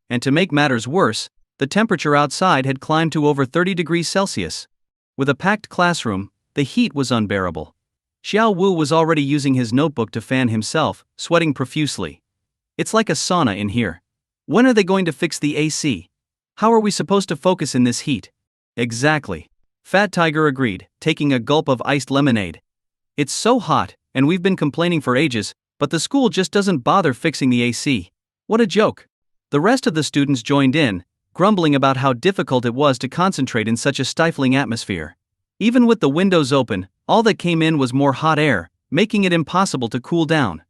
And to make matters worse, the temperature outside had climbed to over 30 degrees Celsius. With a packed classroom, the heat was unbearable. Xiao Wu was already using his notebook to fan himself, sweating profusely. It's like a sauna in here. When are they going to fix the AC? How are we supposed to focus in this heat? Exactly. Fat Tiger agreed, taking a gulp of iced lemonade. It's so hot, and we've been complaining for ages, but the school just doesn't bother fixing the AC. What a joke. The rest of the students joined in, grumbling about how difficult it was to concentrate in such a stifling atmosphere. Even with the windows open, all that came in was more hot air, making it impossible to cool down.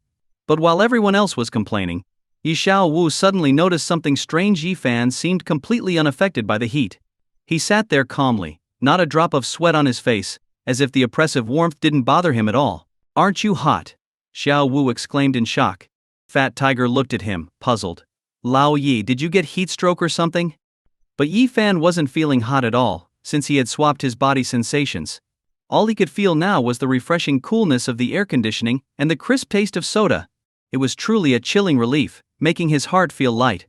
But while everyone else was complaining, Yi Xiao Wu suddenly noticed something strange. Yi Fan seemed completely unaffected by the heat. He sat there calmly, not a drop of sweat on his face, as if the oppressive warmth didn't bother him at all. Aren't you hot? Xiao Wu exclaimed in shock. Fat Tiger looked at him, puzzled. Lao Yi, did you get heat stroke or something? But Yi Fan wasn't feeling hot at all, since he had swapped his body sensations. All he could feel now was the refreshing coolness of the air conditioning and the crisp taste of soda. It was truly a chilling relief, making his heart feel light.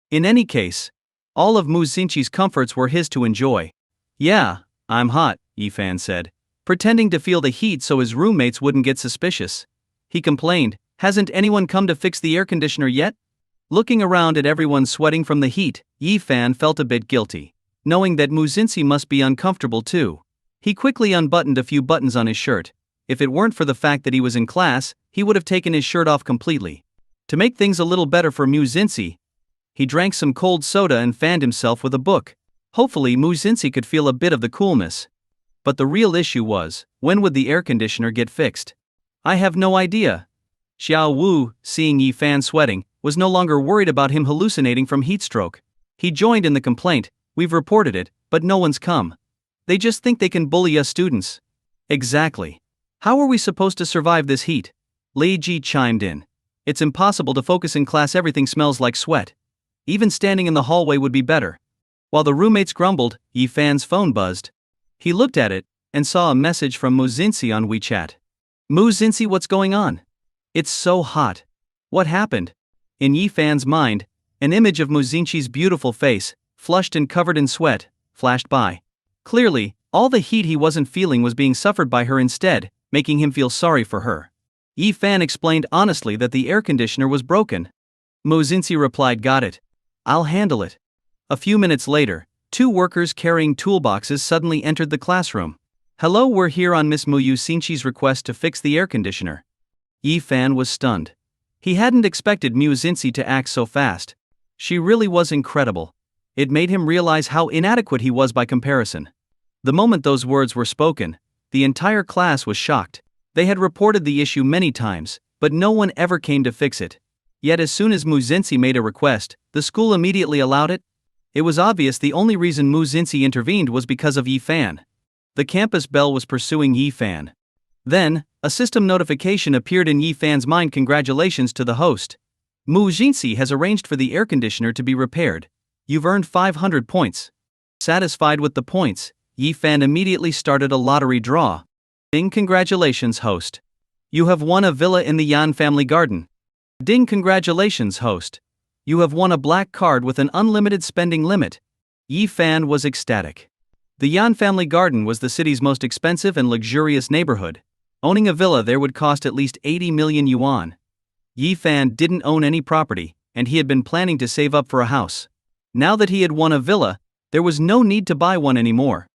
In any case, all of Mu Xingxi's comforts were his to enjoy. Yeah, I'm hot, Yi Fan said, pretending to feel the heat so his roommates wouldn't get suspicious. He complained, hasn't anyone come to fix the air conditioner yet? Looking around at everyone sweating from the heat, Yi Fan felt a bit guilty, knowing that Mu Xingxi must be uncomfortable too. He quickly unbuttoned a few buttons on his shirt. If it weren't for the fact that he was in class, he would have taken his shirt off completely. To make things a little better for Mu Xingxi, he drank some cold soda and fanned himself with a book. Hopefully Mu Xingxi could feel a bit of the coolness. But the real issue was, when would the air conditioner get fixed? I have no idea. Xiao Wu, seeing Yi Fan sweating, was no longer worried about him hallucinating from heat stroke. He joined in the complaint, we've reported it, but no one's come. They just think they can bully us students. Exactly. How are we supposed to survive this heat? Lei Ji chimed in. It's impossible to focus in class, everything smells like sweat. Even standing in the hallway would be better. While the roommates grumbled, Yi Fan's phone buzzed. He looked at it, and saw a message from Mu Xingxi on WeChat. Mu Xingxi, what's going on? It's so hot. What happened? In Yi Fan's mind, an image of Mu Xingxi's beautiful face, flushed and covered in sweat, flashed by. Clearly, all the heat he wasn't feeling was being suffered by her instead, making him feel sorry for her. Yi Fan explained honestly that the air conditioner was broken. Mu Xingxi replied, got it. I'll handle it. A few minutes later, two workers carrying toolboxes suddenly entered the classroom. Hello, we're here on Miss Mu Xingxi's request to fix the air conditioner. Yi Fan was stunned. He hadn't expected Mu Xingxi to act so fast. She really was incredible. It made him realize how inadequate he was by comparison. The moment those words were spoken, the entire class was shocked. They had reported the issue many times, but no one ever came to fix it. Yet as soon as Mu Xinxi made a request, the school immediately allowed it. It was obvious the only reason Mu Xinxi intervened was because of Yi Fan. The campus bell was pursuing Yi Fan. Then, a system notification appeared in Yi Fan's mind. Congratulations to the host. Mu Xinxi has arranged for the air conditioner to be repaired. You've earned 500 points. Satisfied with the points, Yi Fan immediately started a lottery draw. Ding, congratulations, host. You have won a villa in the Yan family garden. Ding, congratulations, host. You have won a black card with an unlimited spending limit. Yi Fan was ecstatic. The Yan family garden was the city's most expensive and luxurious neighborhood. Owning a villa there would cost at least 80 million yuan. Yi Fan didn't own any property, and he had been planning to save up for a house. Now that he had won a villa, there was no need to buy one anymore.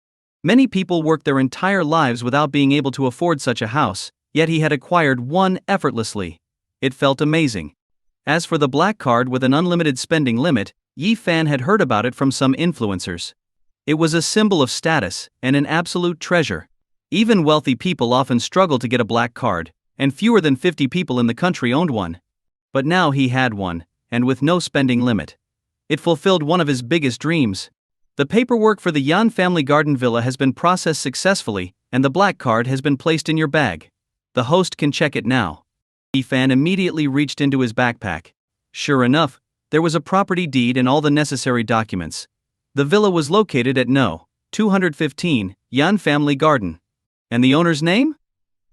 Many people worked their entire lives without being able to afford such a house, yet he had acquired one effortlessly. It felt amazing. As for the black card with an unlimited spending limit, Yi Fan had heard about it from some influencers. It was a symbol of status and an absolute treasure. Even wealthy people often struggle to get a black card, and fewer than 50 people in the country owned one. But now he had one, and with no spending limit. It fulfilled one of his biggest dreams. The paperwork for the Yan family garden villa has been processed successfully, and the black card has been placed in your bag. The host can check it now. Yi Fan immediately reached into his backpack. Sure enough, there was a property deed and all the necessary documents. The villa was located at No. 215, Yan Family Garden. And the owner's name?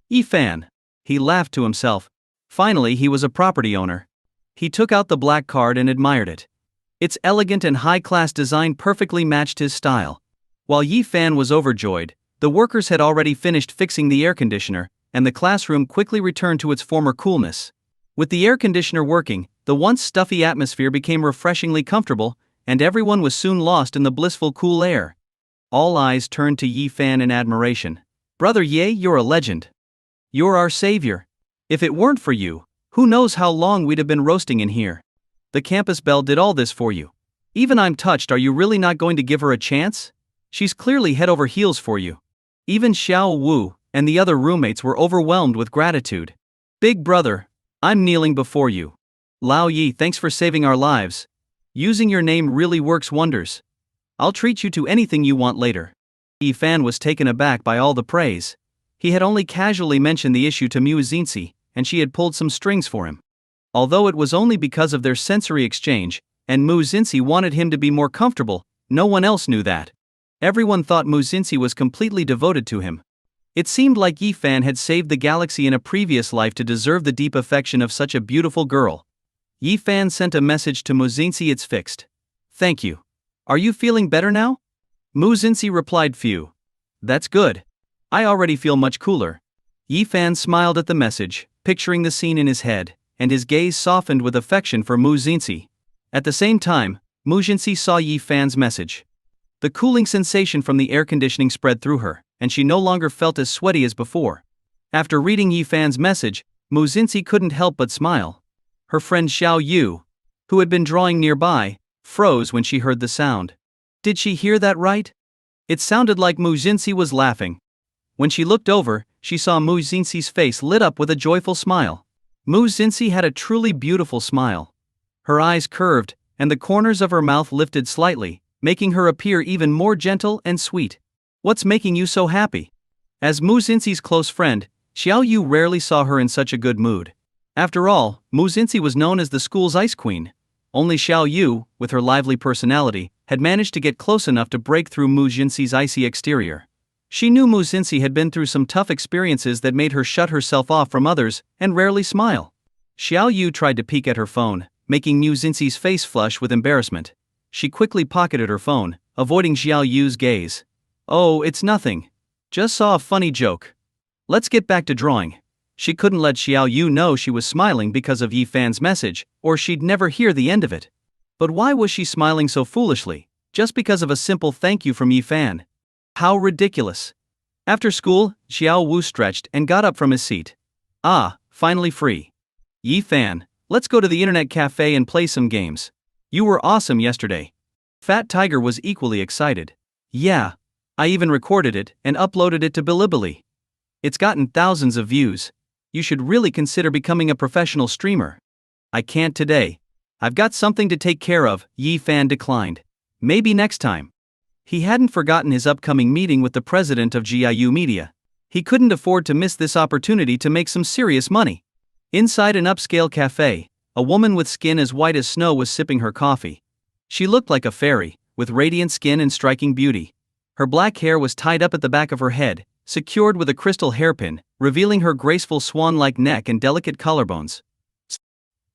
Yi Fan. He laughed to himself. Finally, he was a property owner. He took out the black card and admired it. Its elegant and high-class design perfectly matched his style. While Yi Fan was overjoyed, the workers had already finished fixing the air conditioner, and the classroom quickly returned to its former coolness. With the air conditioner working, the once stuffy atmosphere became refreshingly comfortable, and everyone was soon lost in the blissful cool air. All eyes turned to Yi Fan in admiration. Brother Ye, you're a legend. You're our savior. If it weren't for you, who knows how long we'd have been roasting in here. The campus belle did all this for you. Even I'm touched. Are you really not going to give her a chance? She's clearly head over heels for you. Even Xiao Wu and the other roommates were overwhelmed with gratitude. Big brother, I'm kneeling before you. Lao Yi, thanks for saving our lives. Using your name really works wonders. I'll treat you to anything you want later. Yi Fan was taken aback by all the praise. He had only casually mentioned the issue to Mu Xinxi, and she had pulled some strings for him. Although it was only because of their sensory exchange, and Mu Xinxi wanted him to be more comfortable, no one else knew that. Everyone thought Mu Xinxi was completely devoted to him. It seemed like Yi Fan had saved the galaxy in a previous life to deserve the deep affection of such a beautiful girl. Yi Fan sent a message to Mu Xinxi. It's fixed. Thank you. Are you feeling better now? Mu Xinxi replied, phew. That's good. I already feel much cooler. Yi Fan smiled at the message, picturing the scene in his head, and his gaze softened with affection for Mu Xinxi. At the same time, Mu Xinxi saw Yi Fan's message. The cooling sensation from the air conditioning spread through her, and she no longer felt as sweaty as before. After reading Yi Fan's message, Mu Xinxi couldn't help but smile. Her friend Xiao Yu, who had been drawing nearby, froze when she heard the sound. Did she hear that right? It sounded like Mu Xinxi was laughing. When she looked over, she saw Mu Xinxi's face lit up with a joyful smile. Mu Xinxi had a truly beautiful smile. Her eyes curved, and the corners of her mouth lifted slightly, making her appear even more gentle and sweet. What's making you so happy? As Mu Xinxi's close friend, Xiao Yu rarely saw her in such a good mood. After all, Mu Xinxi was known as the school's ice queen. Only Xiao Yu, with her lively personality, had managed to get close enough to break through Mu Xinxi's icy exterior. She knew Mu Xinxi had been through some tough experiences that made her shut herself off from others and rarely smile. Xiao Yu tried to peek at her phone, making Mu Xinxi's face flush with embarrassment. She quickly pocketed her phone, avoiding Xiao Yu's gaze. Oh, it's nothing. Just saw a funny joke. Let's get back to drawing. She couldn't let Xiao Yu know she was smiling because of Yi Fan's message, or she'd never hear the end of it. But why was she smiling so foolishly? Just because of a simple thank you from Yi Fan. How ridiculous. After school, Xiao Wu stretched and got up from his seat. Ah, finally free. Yi Fan, let's go to the internet cafe and play some games. You were awesome yesterday. Fat Tiger was equally excited. Yeah. I even recorded it and uploaded it to Bilibili. It's gotten thousands of views. you should really consider becoming a professional streamer. I can't today. I've got something to take care of, Yi Fan declined. Maybe next time. He hadn't forgotten his upcoming meeting with the president of GIU Media. He couldn't afford to miss this opportunity to make some serious money. Inside an upscale cafe, a woman with skin as white as snow was sipping her coffee. She looked like a fairy, with radiant skin and striking beauty. Her black hair was tied up at the back of her head, secured with a crystal hairpin, revealing her graceful swan-like neck and delicate collarbones.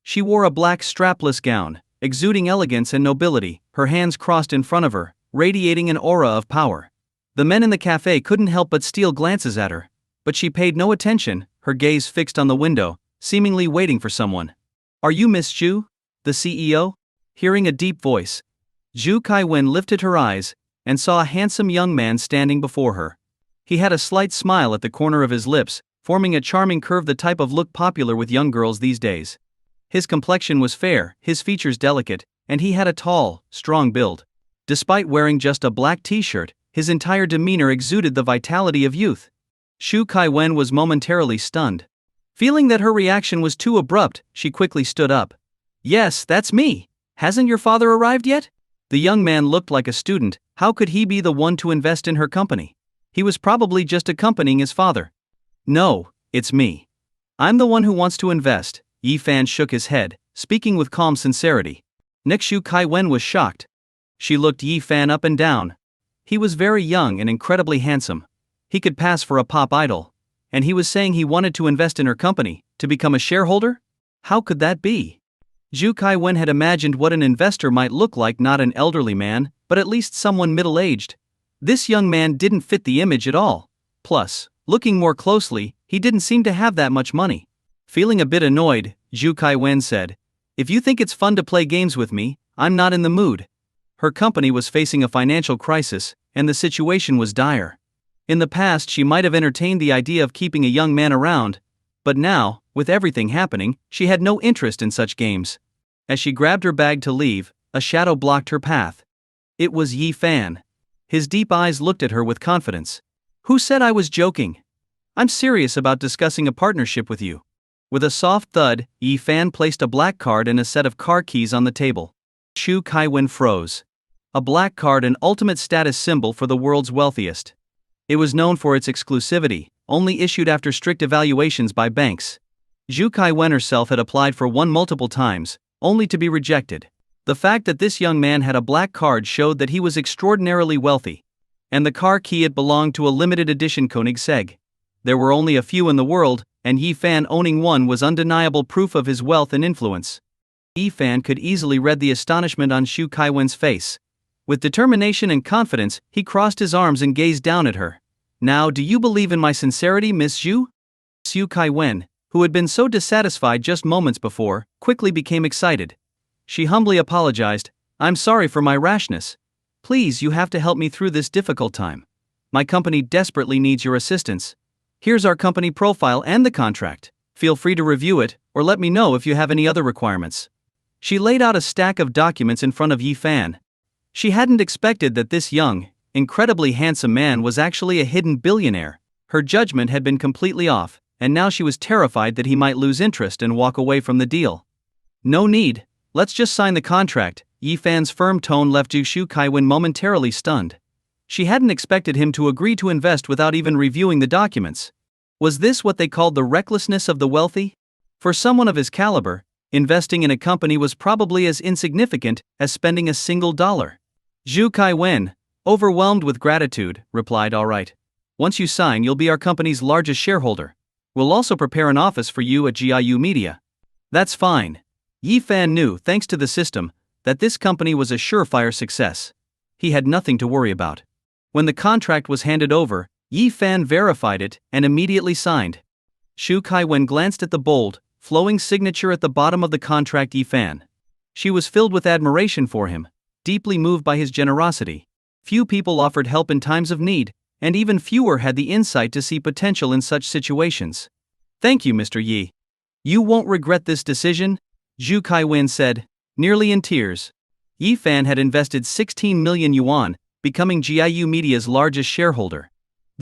She wore a black strapless gown, exuding elegance and nobility, her hands crossed in front of her, radiating an aura of power. The men in the cafe couldn't help but steal glances at her, but she paid no attention, her gaze fixed on the window, seemingly waiting for someone. "Are you Miss Zhu, the CEO?" Hearing a deep voice, Zhu Kaiwen lifted her eyes and saw a handsome young man standing before her. He had a slight smile at the corner of his lips, forming a charming curve, the type of look popular with young girls these days. His complexion was fair, his features delicate, and he had a tall, strong build. Despite wearing just a black t-shirt, his entire demeanor exuded the vitality of youth. Zhu Kaiwen was momentarily stunned. Feeling that her reaction was too abrupt, she quickly stood up. "Yes, that's me. Hasn't your father arrived yet?" The young man looked like a student. How could he be the one to invest in her company? He was probably just accompanying his father. "No, it's me. I'm the one who wants to invest." Yi Fan shook his head, speaking with calm sincerity. Next, Zhu Kaiwen was shocked. She looked Yi Fan up and down. He was very young and incredibly handsome. He could pass for a pop idol. And he was saying he wanted to invest in her company, to become a shareholder? How could that be? Zhu Kaiwen had imagined what an investor might look like, not an elderly man, but at least someone middle-aged. This young man didn't fit the image at all. Plus, looking more closely, he didn't seem to have that much money. Feeling a bit annoyed, Zhu Kaiwen said, "If you think it's fun to play games with me, I'm not in the mood." Her company was facing a financial crisis, and the situation was dire. In the past, she might have entertained the idea of keeping a young man around, but now, with everything happening, she had no interest in such games. As she grabbed her bag to leave, a shadow blocked her path. It was Yi Fan. His deep eyes looked at her with confidence. "Who said I was joking? I'm serious about discussing a partnership with you." With a soft thud, Yi Fan placed a black card and a set of car keys on the table. Zhu Kaiwen froze. A black card, an ultimate status symbol for the world's wealthiest. It was known for its exclusivity, only issued after strict evaluations by banks. Zhu Kaiwen herself had applied for one multiple times, only to be rejected. The fact that this young man had a black card showed that he was extraordinarily wealthy. And the car key, it belonged to a limited edition Koenigsegg. There were only a few in the world, and Yi Fan owning one was undeniable proof of his wealth and influence. Yi Fan could easily read the astonishment on Zhu Kaiwen's face. With determination and confidence, he crossed his arms and gazed down at her. "Now, do you believe in my sincerity, Miss Zhu?" Zhu Kaiwen, who had been so dissatisfied just moments before, quickly became excited. She humbly apologized. "I'm sorry for my rashness. Please, you have to help me through this difficult time. My company desperately needs your assistance. Here's our company profile and the contract. Feel free to review it, or let me know if you have any other requirements." She laid out a stack of documents in front of Yi Fan. She hadn't expected that this young, incredibly handsome man was actually a hidden billionaire. Her judgment had been completely off, and now she was terrified that he might lose interest and walk away from the deal. "No need, let's just sign the contract." Yi Fan's firm tone left Zhu Kaiwen momentarily stunned. She hadn't expected him to agree to invest without even reviewing the documents. Was this what they called the recklessness of the wealthy? For someone of his caliber, investing in a company was probably as insignificant as spending a single dollar. Zhu Kaiwen, overwhelmed with gratitude, replied, "All right. Once you sign, you'll be our company's largest shareholder. We'll also prepare an office for you at GIU Media." "That's fine." Yi Fan knew, thanks to the system, that this company was a surefire success. He had nothing to worry about. When the contract was handed over, Yi Fan verified it and immediately signed. Zhu Kaiwen glanced at the bold, flowing signature at the bottom of the contract. Yi Fan. She was filled with admiration for him, deeply moved by his generosity. Few people offered help in times of need, and even fewer had the insight to see potential in such situations. "Thank you, Mr. Yi. You won't regret this decision," Zhu Kaiwen said, nearly in tears. Yi Fan had invested 16 million yuan, becoming GIU Media's largest shareholder.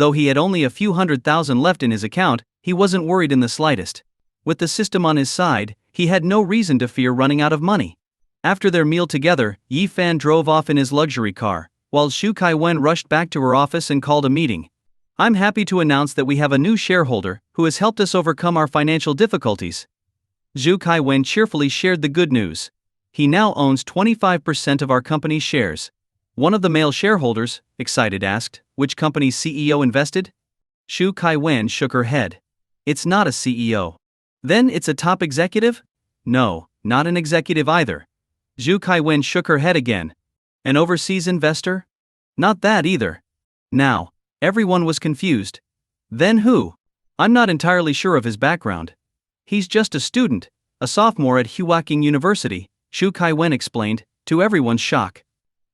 Though he had only a few $100,000 left in his account, he wasn't worried in the slightest. With the system on his side, he had no reason to fear running out of money. After their meal together, Yi Fan drove off in his luxury car, while Xu Kaiwen rushed back to her office and called a meeting. I'm happy to announce that we have a new shareholder who has helped us overcome our financial difficulties. Xu Kaiwen cheerfully shared the good news. He now owns 25% of our company's shares. One of the male shareholders, excited, asked, which company's CEO invested? Xu Kaiwen shook her head. It's not a CEO. Then it's a top executive? No, not an executive either. Xu Kaiwen shook her head again. An overseas investor? Not that either. Now, everyone was confused. Then who? I'm not entirely sure of his background. He's just a student, a sophomore at Huaqing University, Xu Kaiwen explained, to everyone's shock.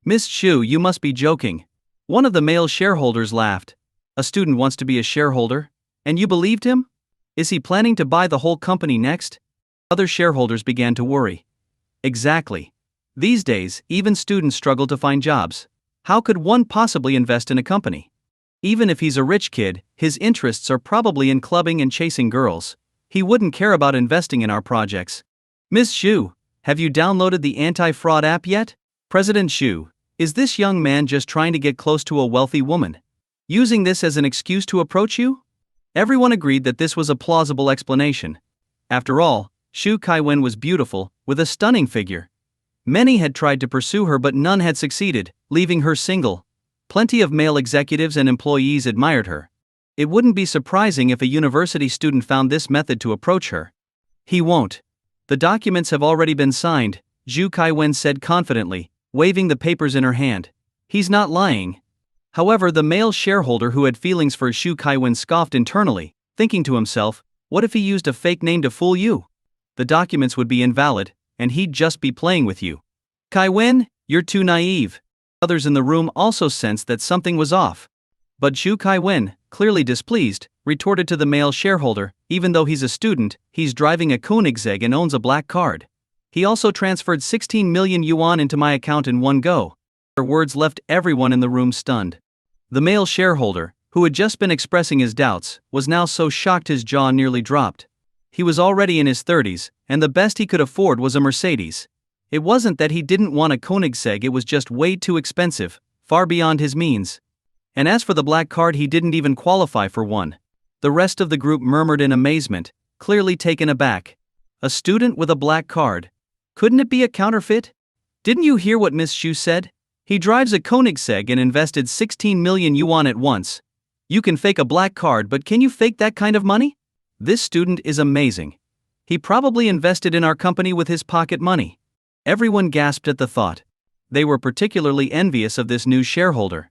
Miss Xu, you must be joking. One of the male shareholders laughed. A student wants to be a shareholder? And you believed him? Is he planning to buy the whole company next? Other shareholders began to worry. Exactly. These days, even students struggle to find jobs. How could one possibly invest in a company? Even if he's a rich kid, his interests are probably in clubbing and chasing girls. He wouldn't care about investing in our projects. Miss Xu, have you downloaded the anti-fraud app yet? President Xu, is this young man just trying to get close to a wealthy woman? Using this as an excuse to approach you? Everyone agreed that this was a plausible explanation. After all, Xu Kaiwen was beautiful, with a stunning figure. Many had tried to pursue her but none had succeeded, leaving her single. Plenty of male executives and employees admired her. It wouldn't be surprising if a university student found this method to approach her. He won't. The documents have already been signed, Xu Kaiwen said confidently, waving the papers in her hand. He's not lying. However, the male shareholder who had feelings for Xu Kaiwen scoffed internally, thinking to himself, what if he used a fake name to fool you? The documents would be invalid, and he'd just be playing with you. Kaiwen, you're too naive. Others in the room also sensed that something was off. But Xu Kaiwen, clearly displeased, retorted to the male shareholder, even though he's a student, he's driving a Koenigsegg and owns a black card. He also transferred 16 million yuan into my account in one go. Her words left everyone in the room stunned. The male shareholder, who had just been expressing his doubts, was now so shocked his jaw nearly dropped. He was already in his 30s, and the best he could afford was a Mercedes. It wasn't that he didn't want a Koenigsegg, it was just way too expensive, far beyond his means. And as for the black card, he didn't even qualify for one. The rest of the group murmured in amazement, clearly taken aback. A student with a black card. Couldn't it be a counterfeit? Didn't you hear what Miss Xu said? He drives a Koenigsegg and invested 16 million yuan at once. You can fake a black card, but can you fake that kind of money? This student is amazing. He probably invested in our company with his pocket money. Everyone gasped at the thought. They were particularly envious of this new shareholder.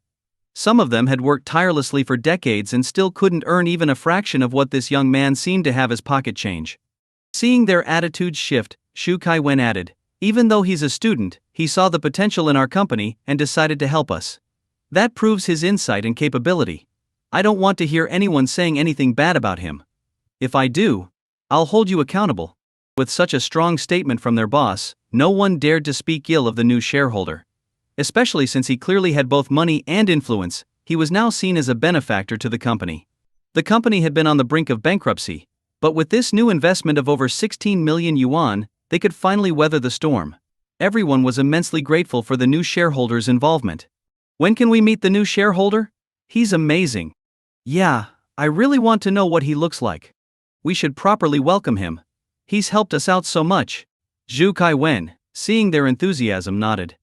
Some of them had worked tirelessly for decades and still couldn't earn even a fraction of what this young man seemed to have as pocket change. Seeing their attitudes shift, Xu Kaiwen added, even though he's a student, he saw the potential in our company and decided to help us. That proves his insight and capability. I don't want to hear anyone saying anything bad about him. If I do, I'll hold you accountable. With such a strong statement from their boss, no one dared to speak ill of the new shareholder. Especially since he clearly had both money and influence, he was now seen as a benefactor to the company. The company had been on the brink of bankruptcy, but with this new investment of over 16 million yuan, they could finally weather the storm. Everyone was immensely grateful for the new shareholder's involvement. When can we meet the new shareholder? He's amazing. Yeah, I really want to know what he looks like. We should properly welcome him. He's helped us out so much. Xu Kaiwen, seeing their enthusiasm, nodded.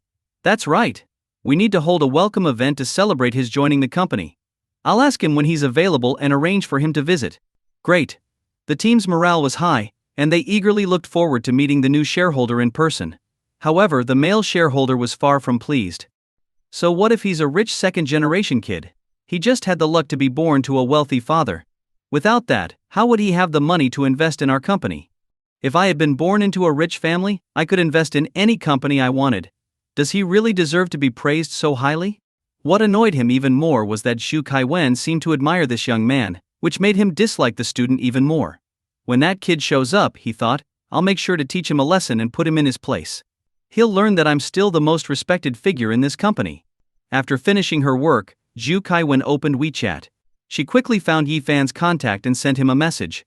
That's right. We need to hold a welcome event to celebrate his joining the company. I'll ask him when he's available and arrange for him to visit. Great. The team's morale was high, and they eagerly looked forward to meeting the new shareholder in person. However, the male shareholder was far from pleased. So what if he's a rich second-generation kid? He just had the luck to be born to a wealthy father. Without that, how would he have the money to invest in our company? If I had been born into a rich family, I could invest in any company I wanted. Does he really deserve to be praised so highly? What annoyed him even more was that Xu Kaiwen seemed to admire this young man, which made him dislike the student even more. When that kid shows up, he thought, I'll make sure to teach him a lesson and put him in his place. He'll learn that I'm still the most respected figure in this company. After finishing her work, Xu Kaiwen opened WeChat. She quickly found Yi Fan's contact and sent him a message.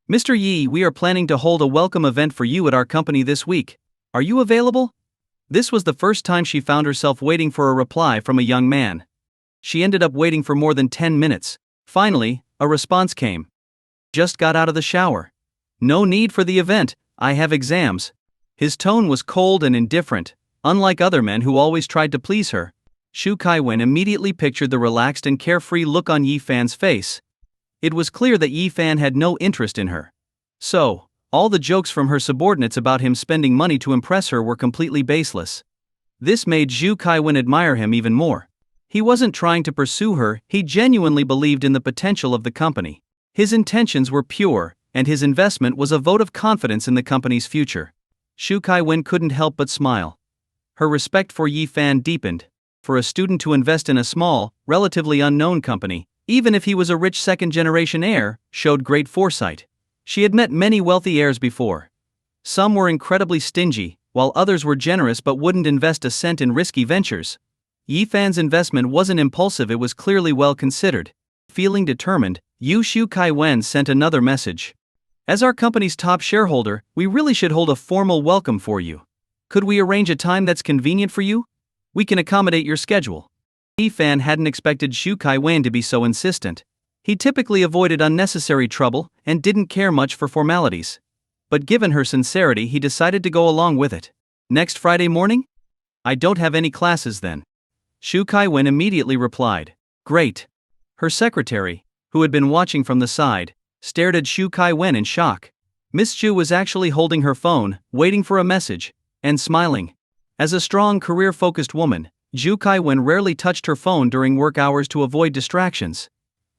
Mr. Yi, we are planning to hold a welcome event for you at our company this week. Are you available? This was the first time she found herself waiting for a reply from a young man. She ended up waiting for more than 10 minutes. Finally, a response came. Just got out of the shower. No need for the event, I have exams. His tone was cold and indifferent, unlike other men who always tried to please her. Shu Kaiwen immediately pictured the relaxed and carefree look on Yi Fan's face. It was clear that Yi Fan had no interest in her. So, all the jokes from her subordinates about him spending money to impress her were completely baseless. This made Shu Kaiwen admire him even more. He wasn't trying to pursue her, he genuinely believed in the potential of the company. His intentions were pure, and his investment was a vote of confidence in the company's future. Shu Kaiwen couldn't help but smile. Her respect for Yi Fan deepened. For a student to invest in a small, relatively unknown company, even if he was a rich second-generation heir, showed great foresight. She had met many wealthy heirs before. Some were incredibly stingy, while others were generous but wouldn't invest a cent in risky ventures. Yi Fan's investment wasn't impulsive, it was clearly well considered. Feeling determined, Shu Kaiwen sent another message. As our company's top shareholder, we really should hold a formal welcome for you. Could we arrange a time that's convenient for you? We can accommodate your schedule. Yi Fan hadn't expected Shu Kaiwen to be so insistent. He typically avoided unnecessary trouble and didn't care much for formalities. But given her sincerity, he decided to go along with it. Next Friday morning? I don't have any classes then. Shu Kaiwen immediately replied. Great. Her secretary, who had been watching from the side, stared at Shu Kaiwen in shock. Miss Shu was actually holding her phone, waiting for a message, and smiling. As a strong, career-focused woman, Shu Kaiwen rarely touched her phone during work hours to avoid distractions.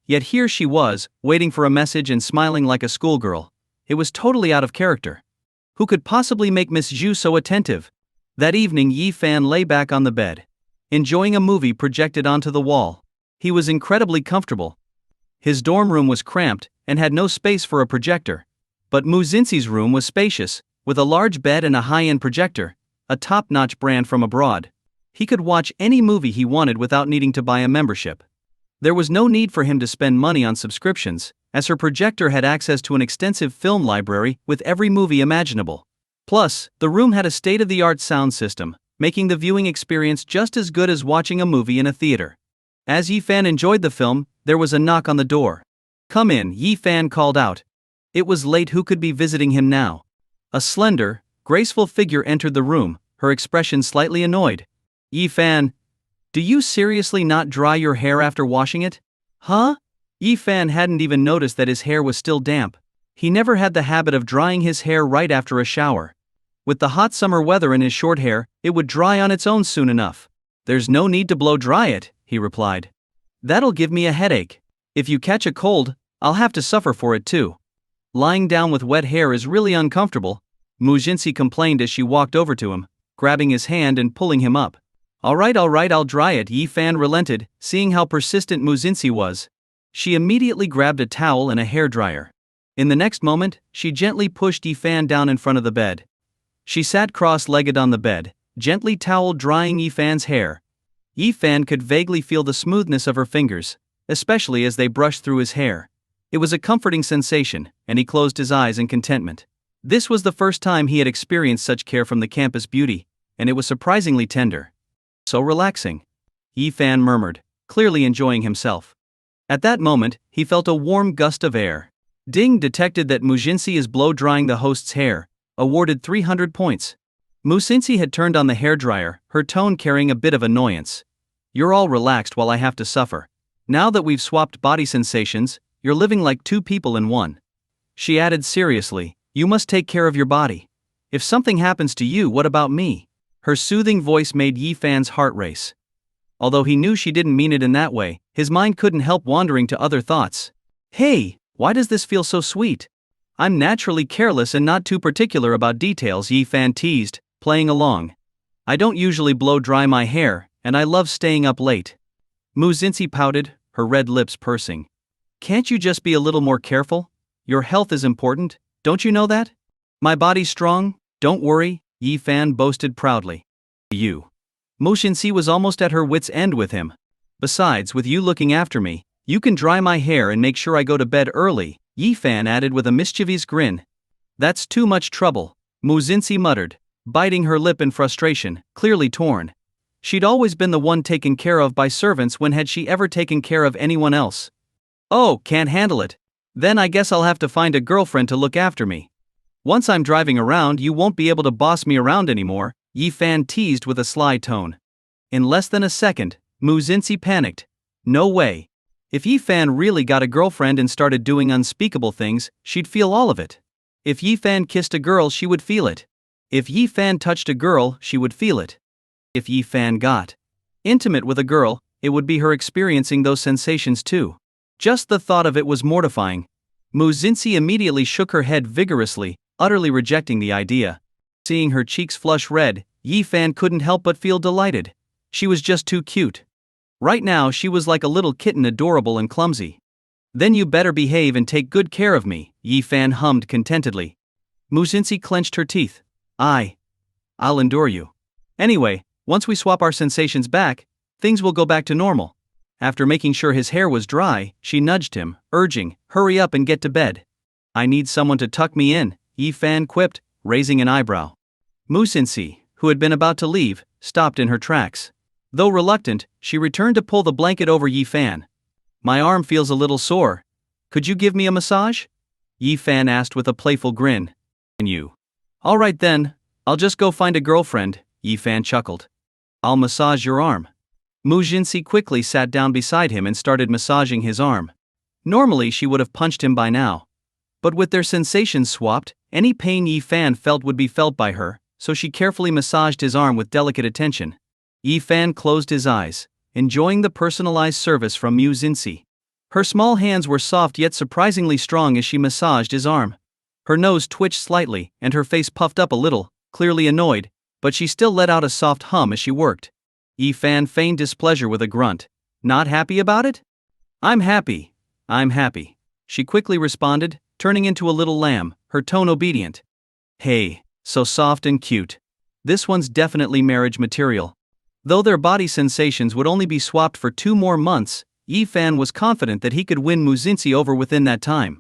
Yet here she was, waiting for a message and smiling like a schoolgirl. It was totally out of character. Who could possibly make Miss Shu so attentive? That evening, Yi Fan lay back on the bed, enjoying a movie projected onto the wall. He was incredibly comfortable. His dorm room was cramped and had no space for a projector. But Mu Xinxi's room was spacious, with a large bed and a high-end projector, a top-notch brand from abroad. He could watch any movie he wanted without needing to buy a membership. There was no need for him to spend money on subscriptions, as her projector had access to an extensive film library with every movie imaginable. Plus, the room had a state-of-the-art sound system, making the viewing experience just as good as watching a movie in a theater. As Yi Fan enjoyed the film, there was a knock on the door. Come in, Yi Fan called out. It was late, who could be visiting him now? A slender, graceful figure entered the room, her expression slightly annoyed. Yi Fan, do you seriously not dry your hair after washing it? Huh? Yi Fan hadn't even noticed that his hair was still damp. He never had the habit of drying his hair right after a shower. With the hot summer weather and his short hair, it would dry on its own soon enough. There's no need to blow dry it, he replied. That'll give me a headache. If you catch a cold, I'll have to suffer for it too. Lying down with wet hair is really uncomfortable, Mu Xinxi complained as she walked over to him, grabbing his hand and pulling him up. Alright, I'll dry it, Yi Fan relented, seeing how persistent Mu Xinxi was. She immediately grabbed a towel and a hairdryer. In the next moment, she gently pushed Yi Fan down in front of the bed. She sat cross-legged on the bed, gently towel drying Yi Fan's hair. Yi Fan could vaguely feel the smoothness of her fingers, especially as they brushed through his hair. It was a comforting sensation, and he closed his eyes in contentment. This was the first time he had experienced such care from the campus beauty, and it was surprisingly tender. So relaxing, Yi Fan murmured, clearly enjoying himself. At that moment, he felt a warm gust of air. Ding detected that Mu Xinxi is blow-drying the host's hair, awarded 300 points. Mu Xinxi had turned on the hairdryer, her tone carrying a bit of annoyance. You're all relaxed while I have to suffer. Now that we've swapped body sensations, you're living like two people in one. She added seriously, you must take care of your body. If something happens to you, what about me? Her soothing voice made Yi Fan's heart race. Although he knew she didn't mean it in that way, his mind couldn't help wandering to other thoughts. Hey, why does this feel so sweet? I'm naturally careless and not too particular about details, Yi Fan teased, playing along. I don't usually blow dry my hair, and I love staying up late. Mu Xinxi pouted, her red lips pursing. Can't you just be a little more careful? Your health is important, don't you know that? My body's strong, don't worry, Yi Fan boasted proudly. You. Mu Xinxi was almost at her wits' end with him. Besides, with you looking after me, You can dry my hair and make sure I go to bed early, Yi-fan added with a mischievous grin. That's too much trouble, Muzinsi muttered, biting her lip in frustration, clearly torn. She'd always been the one taken care of by servants. When had she ever taken care of anyone else? Oh, can't handle it. Then I guess I'll have to find a girlfriend to look after me. Once I'm driving around, you won't be able to boss me around anymore, Yi-fan teased with a sly tone. In less than a second, Muzinsi panicked. No way. If Yi-fan really got a girlfriend and started doing unspeakable things, she'd feel all of it. If Yi-fan kissed a girl, she would feel it. If Yi-fan touched a girl, she would feel it. If Yi-fan got intimate with a girl, it would be her experiencing those sensations too. Just the thought of it was mortifying. Muzinsi immediately shook her head vigorously, utterly rejecting the idea. Seeing her cheeks flush red, Yi-fan couldn't help but feel delighted. She was just too cute. Right now she was like a little kitten, adorable and clumsy. Then you better behave and take good care of me, Yi-fan hummed contentedly. Muzinsi clenched her teeth. I'll endure you. Anyway, once we swap our sensations back, things will go back to normal. After making sure his hair was dry, she nudged him, urging, hurry up and get to bed. I need someone to tuck me in, Yi-fan quipped, raising an eyebrow. Muzinsi, who had been about to leave, stopped in her tracks. Though reluctant, she returned to pull the blanket over Yi-fan. My arm feels a little sore. Could you give me a massage? Yi-fan asked with a playful grin. And you? All right then, I'll just go find a girlfriend, Yi-fan chuckled. I'll massage your arm. Muzinsi quickly sat down beside him and started massaging his arm. Normally she would have punched him by now. But with their sensations swapped, any pain Yi-fan felt would be felt by her, so she carefully massaged his arm with delicate attention. Yi-fan closed his eyes, enjoying the personalized service from Muzinsi. Her small hands were soft yet surprisingly strong as she massaged his arm. Her nose twitched slightly and her face puffed up a little, clearly annoyed, but she still let out a soft hum as she worked. Yi-fan feigned displeasure with a grunt. Not happy about it? I'm happy, she quickly responded, turning into a little lamb, her tone obedient. Hey, so soft and cute. This one's definitely marriage material. Though their body sensations would only be swapped for 2 more months, Yi-fan was confident that he could win Muzinsi over within that time.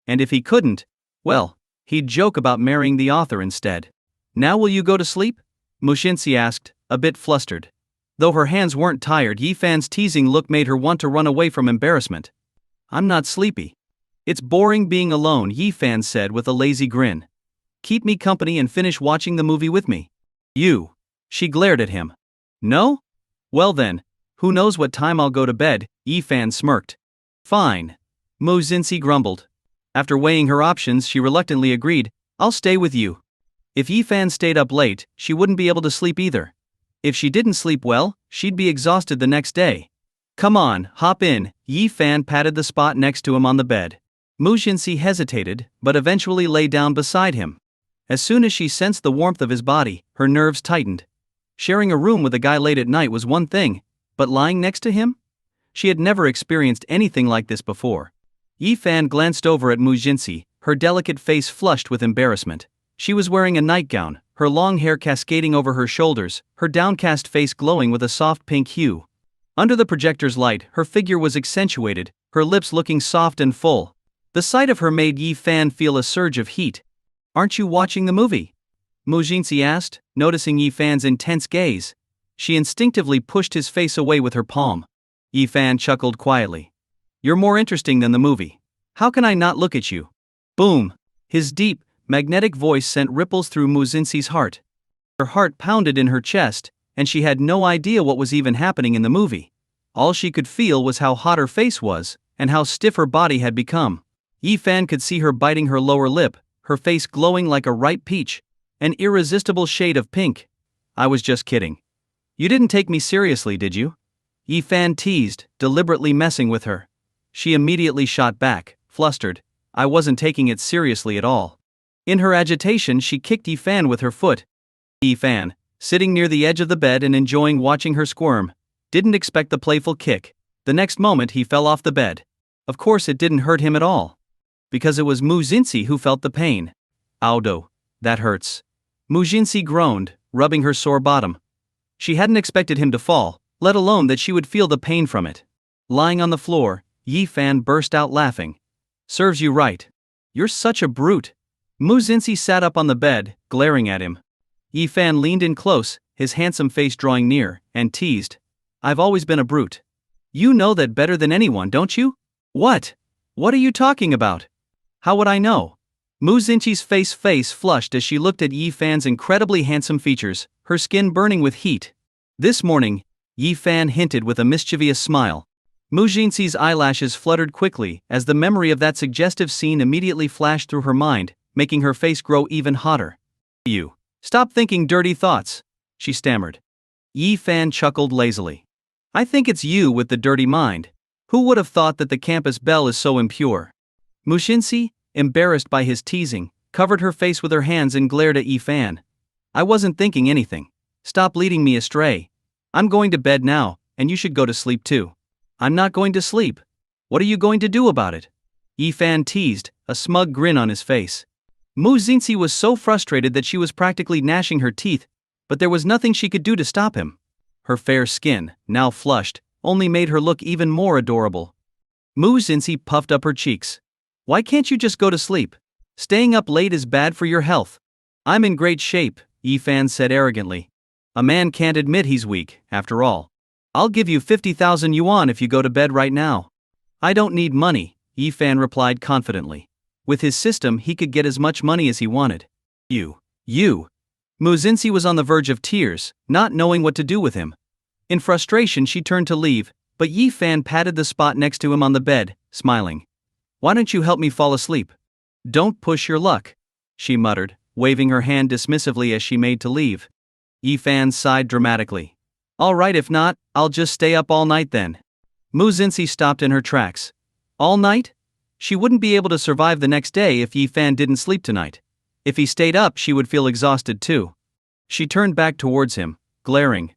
And if he couldn't, well, he'd joke about marrying the author instead. Now will you go to sleep? Muzinsi asked, a bit flustered. Though her hands weren't tired, Yi-fan's teasing look made her want to run away from embarrassment. I'm not sleepy. It's boring being alone, Yi-fan said with a lazy grin. Keep me company and finish watching the movie with me. You. She glared at him. No? Well then, who knows what time I'll go to bed, Yi-fan smirked. Fine. Muzinsi grumbled. After weighing her options, she reluctantly agreed, I'll stay with you. If Yi-fan stayed up late, she wouldn't be able to sleep either. If she didn't sleep well, she'd be exhausted the next day. Come on, hop in, Yi-fan patted the spot next to him on the bed. Muzinsi hesitated, but eventually lay down beside him. As soon as she sensed the warmth of his body, her nerves tightened. Sharing a room with a guy late at night was one thing, but lying next to him? She had never experienced anything like this before. Yi-fan glanced over at Muzinsi, her delicate face flushed with embarrassment. She was wearing a nightgown, her long hair cascading over her shoulders, her downcast face glowing with a soft pink hue. Under the projector's light, her figure was accentuated, her lips looking soft and full. The sight of her made Yi-fan feel a surge of heat. Aren't you watching the movie? Muzinsi asked, noticing Yi-fan's intense gaze. She instinctively pushed his face away with her palm. Yi-fan chuckled quietly. You're more interesting than the movie. How can I not look at you? Boom! His deep, magnetic voice sent ripples through Muzinsi's heart. Her heart pounded in her chest, and she had no idea what was even happening in the movie. All she could feel was how hot her face was, and how stiff her body had become. Yi-fan could see her biting her lower lip, her face glowing like a ripe peach. An irresistible shade of pink. I was just kidding. You didn't take me seriously, did you? Yi-fan teased, deliberately messing with her. She immediately shot back, flustered. I wasn't taking it seriously at all. In her agitation, she kicked Yi-fan with her foot. Yi-fan, sitting near the edge of the bed and enjoying watching her squirm, didn't expect the playful kick. The next moment he fell off the bed. Of course it didn't hurt him at all. Because it was Muzinsi who felt the pain. Audo, that hurts. Muzinsi groaned, rubbing her sore bottom. She hadn't expected him to fall, let alone that she would feel the pain from it. Lying on the floor, Yi Fan burst out laughing. Serves you right. You're such a brute. Mu Xinxi sat up on the bed, glaring at him. Yi Fan leaned in close, his handsome face drawing near, and teased. I've always been a brute. You know that better than anyone, don't you? What? What are you talking about? How would I know? Mu Xinqi's face flushed as she looked at Yi Fan's incredibly handsome features, her skin burning with heat. This morning, Yi Fan hinted with a mischievous smile. Mu Xinxi's eyelashes fluttered quickly as the memory of that suggestive scene immediately flashed through her mind, making her face grow even hotter. You. Stop thinking dirty thoughts, she stammered. Yi Fan chuckled lazily. I think it's you with the dirty mind. Who would have thought that the campus belle is so impure? Mu Xinxi, embarrassed by his teasing, covered her face with her hands and glared at Yi Fan. I wasn't thinking anything. Stop leading me astray. I'm going to bed now, and you should go to sleep too. I'm not going to sleep. What are you going to do about it? Yi Fan teased, a smug grin on his face. Mu Xinxi was so frustrated that she was practically gnashing her teeth, but there was nothing she could do to stop him. Her fair skin, now flushed, only made her look even more adorable. Mu Xinxi puffed up her cheeks. Why can't you just go to sleep? Staying up late is bad for your health. I'm in great shape, Yi Fan said arrogantly. A man can't admit he's weak, after all. I'll give you 50,000 yuan if you go to bed right now. I don't need money, Yi Fan replied confidently. With his system he could get as much money as he wanted. You. Mu Xinxi was on the verge of tears, not knowing what to do with him. In frustration she turned to leave, but Yi Fan patted the spot next to him on the bed, smiling. Why don't you help me fall asleep? Don't push your luck, she muttered, waving her hand dismissively as she made to leave. Yi Fan sighed dramatically. All right, if not, I'll just stay up all night then. Mu Xinxi stopped in her tracks. All night? She wouldn't be able to survive the next day if Yi Fan didn't sleep tonight. If he stayed up she would feel exhausted too. She turned back towards him, glaring.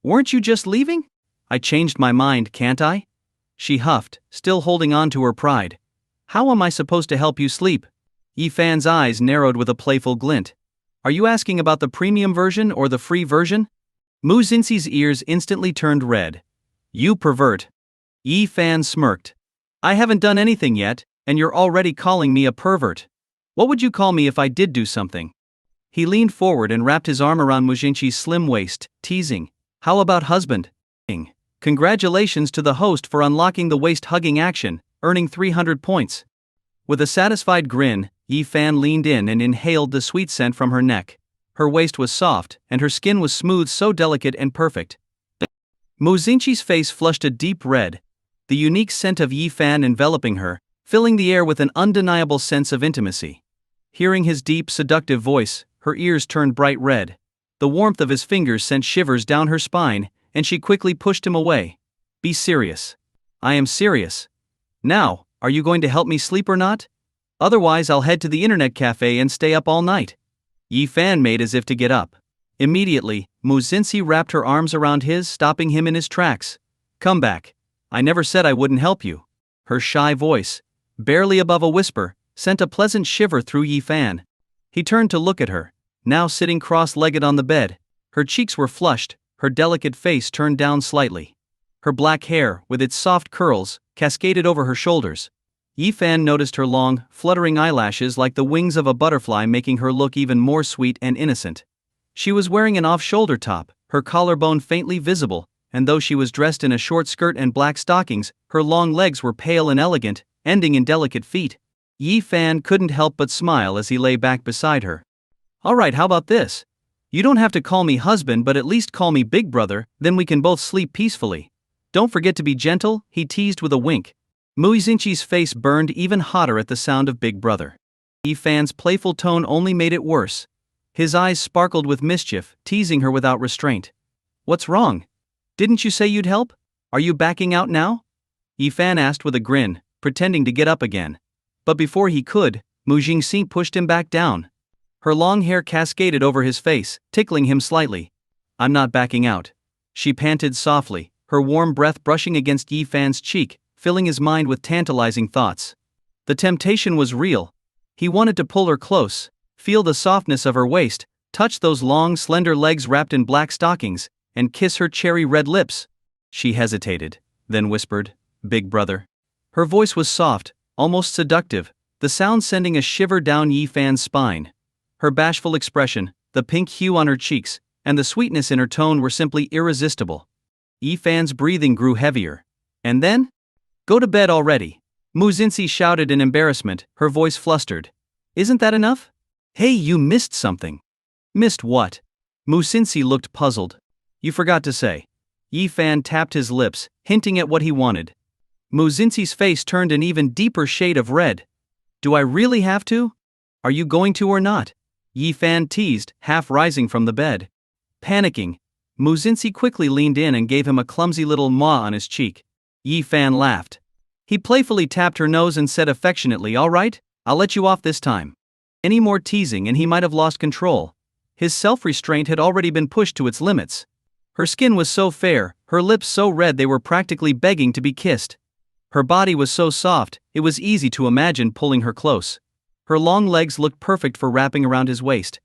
Weren't you just leaving? I changed my mind, can't I? She huffed, still holding on to her pride. How am I supposed to help you sleep? Yi Fan's eyes narrowed with a playful glint. Are you asking about the premium version or the free version? Mu Xinxi's ears instantly turned red. You pervert. Yi Fan smirked. I haven't done anything yet, and you're already calling me a pervert. What would you call me if I did do something? He leaned forward and wrapped his arm around Mu Xinxi's slim waist, teasing. How about husband? Congratulations to the host for unlocking the waist-hugging action, earning 300 points. With a satisfied grin, Yi Fan leaned in and inhaled the sweet scent from her neck. Her waist was soft, and her skin was smooth, so delicate and perfect. Mu Xinxi's face flushed a deep red, the unique scent of Yi Fan enveloping her, filling the air with an undeniable sense of intimacy. Hearing his deep, seductive voice, her ears turned bright red. The warmth of his fingers sent shivers down her spine, and she quickly pushed him away. Be serious. I am serious. Now, are you going to help me sleep or not? Otherwise I'll head to the internet cafe and stay up all night. Yi Fan made as if to get up. Immediately, Mu Xinxi wrapped her arms around his, stopping him in his tracks. Come back. I never said I wouldn't help you. Her shy voice, barely above a whisper, sent a pleasant shiver through Yi Fan. He turned to look at her, now sitting cross-legged on the bed. Her cheeks were flushed, her delicate face turned down slightly. Her black hair, with its soft curls, cascaded over her shoulders. Yi Fan noticed her long, fluttering eyelashes like the wings of a butterfly, making her look even more sweet and innocent. She was wearing an off-shoulder top, her collarbone faintly visible, and though she was dressed in a short skirt and black stockings, her long legs were pale and elegant, ending in delicate feet. Yi Fan couldn't help but smile as he lay back beside her. All right, how about this? You don't have to call me husband, but at least call me big brother, then we can both sleep peacefully. Don't forget to be gentle, he teased with a wink. Mu Xinqi's face burned even hotter at the sound of big brother. Yi Fan's playful tone only made it worse. His eyes sparkled with mischief, teasing her without restraint. What's wrong? Didn't you say you'd help? Are you backing out now? Yi Fan asked with a grin, pretending to get up again. But before he could, Mu Xinxi pushed him back down. Her long hair cascaded over his face, tickling him slightly. I'm not backing out. She panted softly, her warm breath brushing against Yi Fan's cheek, filling his mind with tantalizing thoughts. The temptation was real. He wanted to pull her close, feel the softness of her waist, touch those long, slender legs wrapped in black stockings, and kiss her cherry red lips. She hesitated, then whispered, Big brother. Her voice was soft, almost seductive, the sound sending a shiver down Yi Fan's spine. Her bashful expression, the pink hue on her cheeks, and the sweetness in her tone were simply irresistible. Yi Fan's breathing grew heavier. And then? Go to bed already. Mu Xinxi shouted in embarrassment, her voice flustered. Isn't that enough? Hey, you missed something. Missed what? Mu Xinxi looked puzzled. You forgot to say. Yi Fan tapped his lips, hinting at what he wanted. Mu Xinxi's face turned an even deeper shade of red. Do I really have to? Are you going to or not? Yi Fan teased, half rising from the bed. Panicking, Mu Xinxi quickly leaned in and gave him a clumsy little maw on his cheek. Yi Fan laughed. He playfully tapped her nose and said affectionately, all right, I'll let you off this time. Any more teasing and he might have lost control. His self-restraint had already been pushed to its limits. Her skin was so fair, her lips so red they were practically begging to be kissed. Her body was so soft, it was easy to imagine pulling her close. Her long legs looked perfect for wrapping around his waist.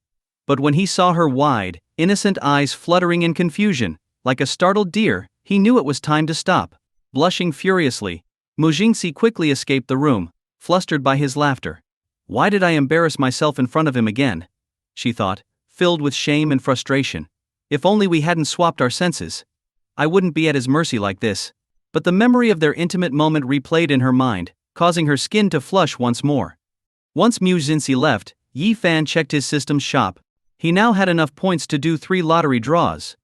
But when he saw her wide, innocent eyes fluttering in confusion, like a startled deer, he knew it was time to stop. Blushing furiously, Mu Xinxi quickly escaped the room, flustered by his laughter. Why did I embarrass myself in front of him again? She thought, filled with shame and frustration. If only we hadn't swapped our senses. I wouldn't be at his mercy like this. But the memory of their intimate moment replayed in her mind, causing her skin to flush once more. Once Mu Xinxi left, Yi Fan checked his system's shop. He now had enough points to do 3 lottery draws.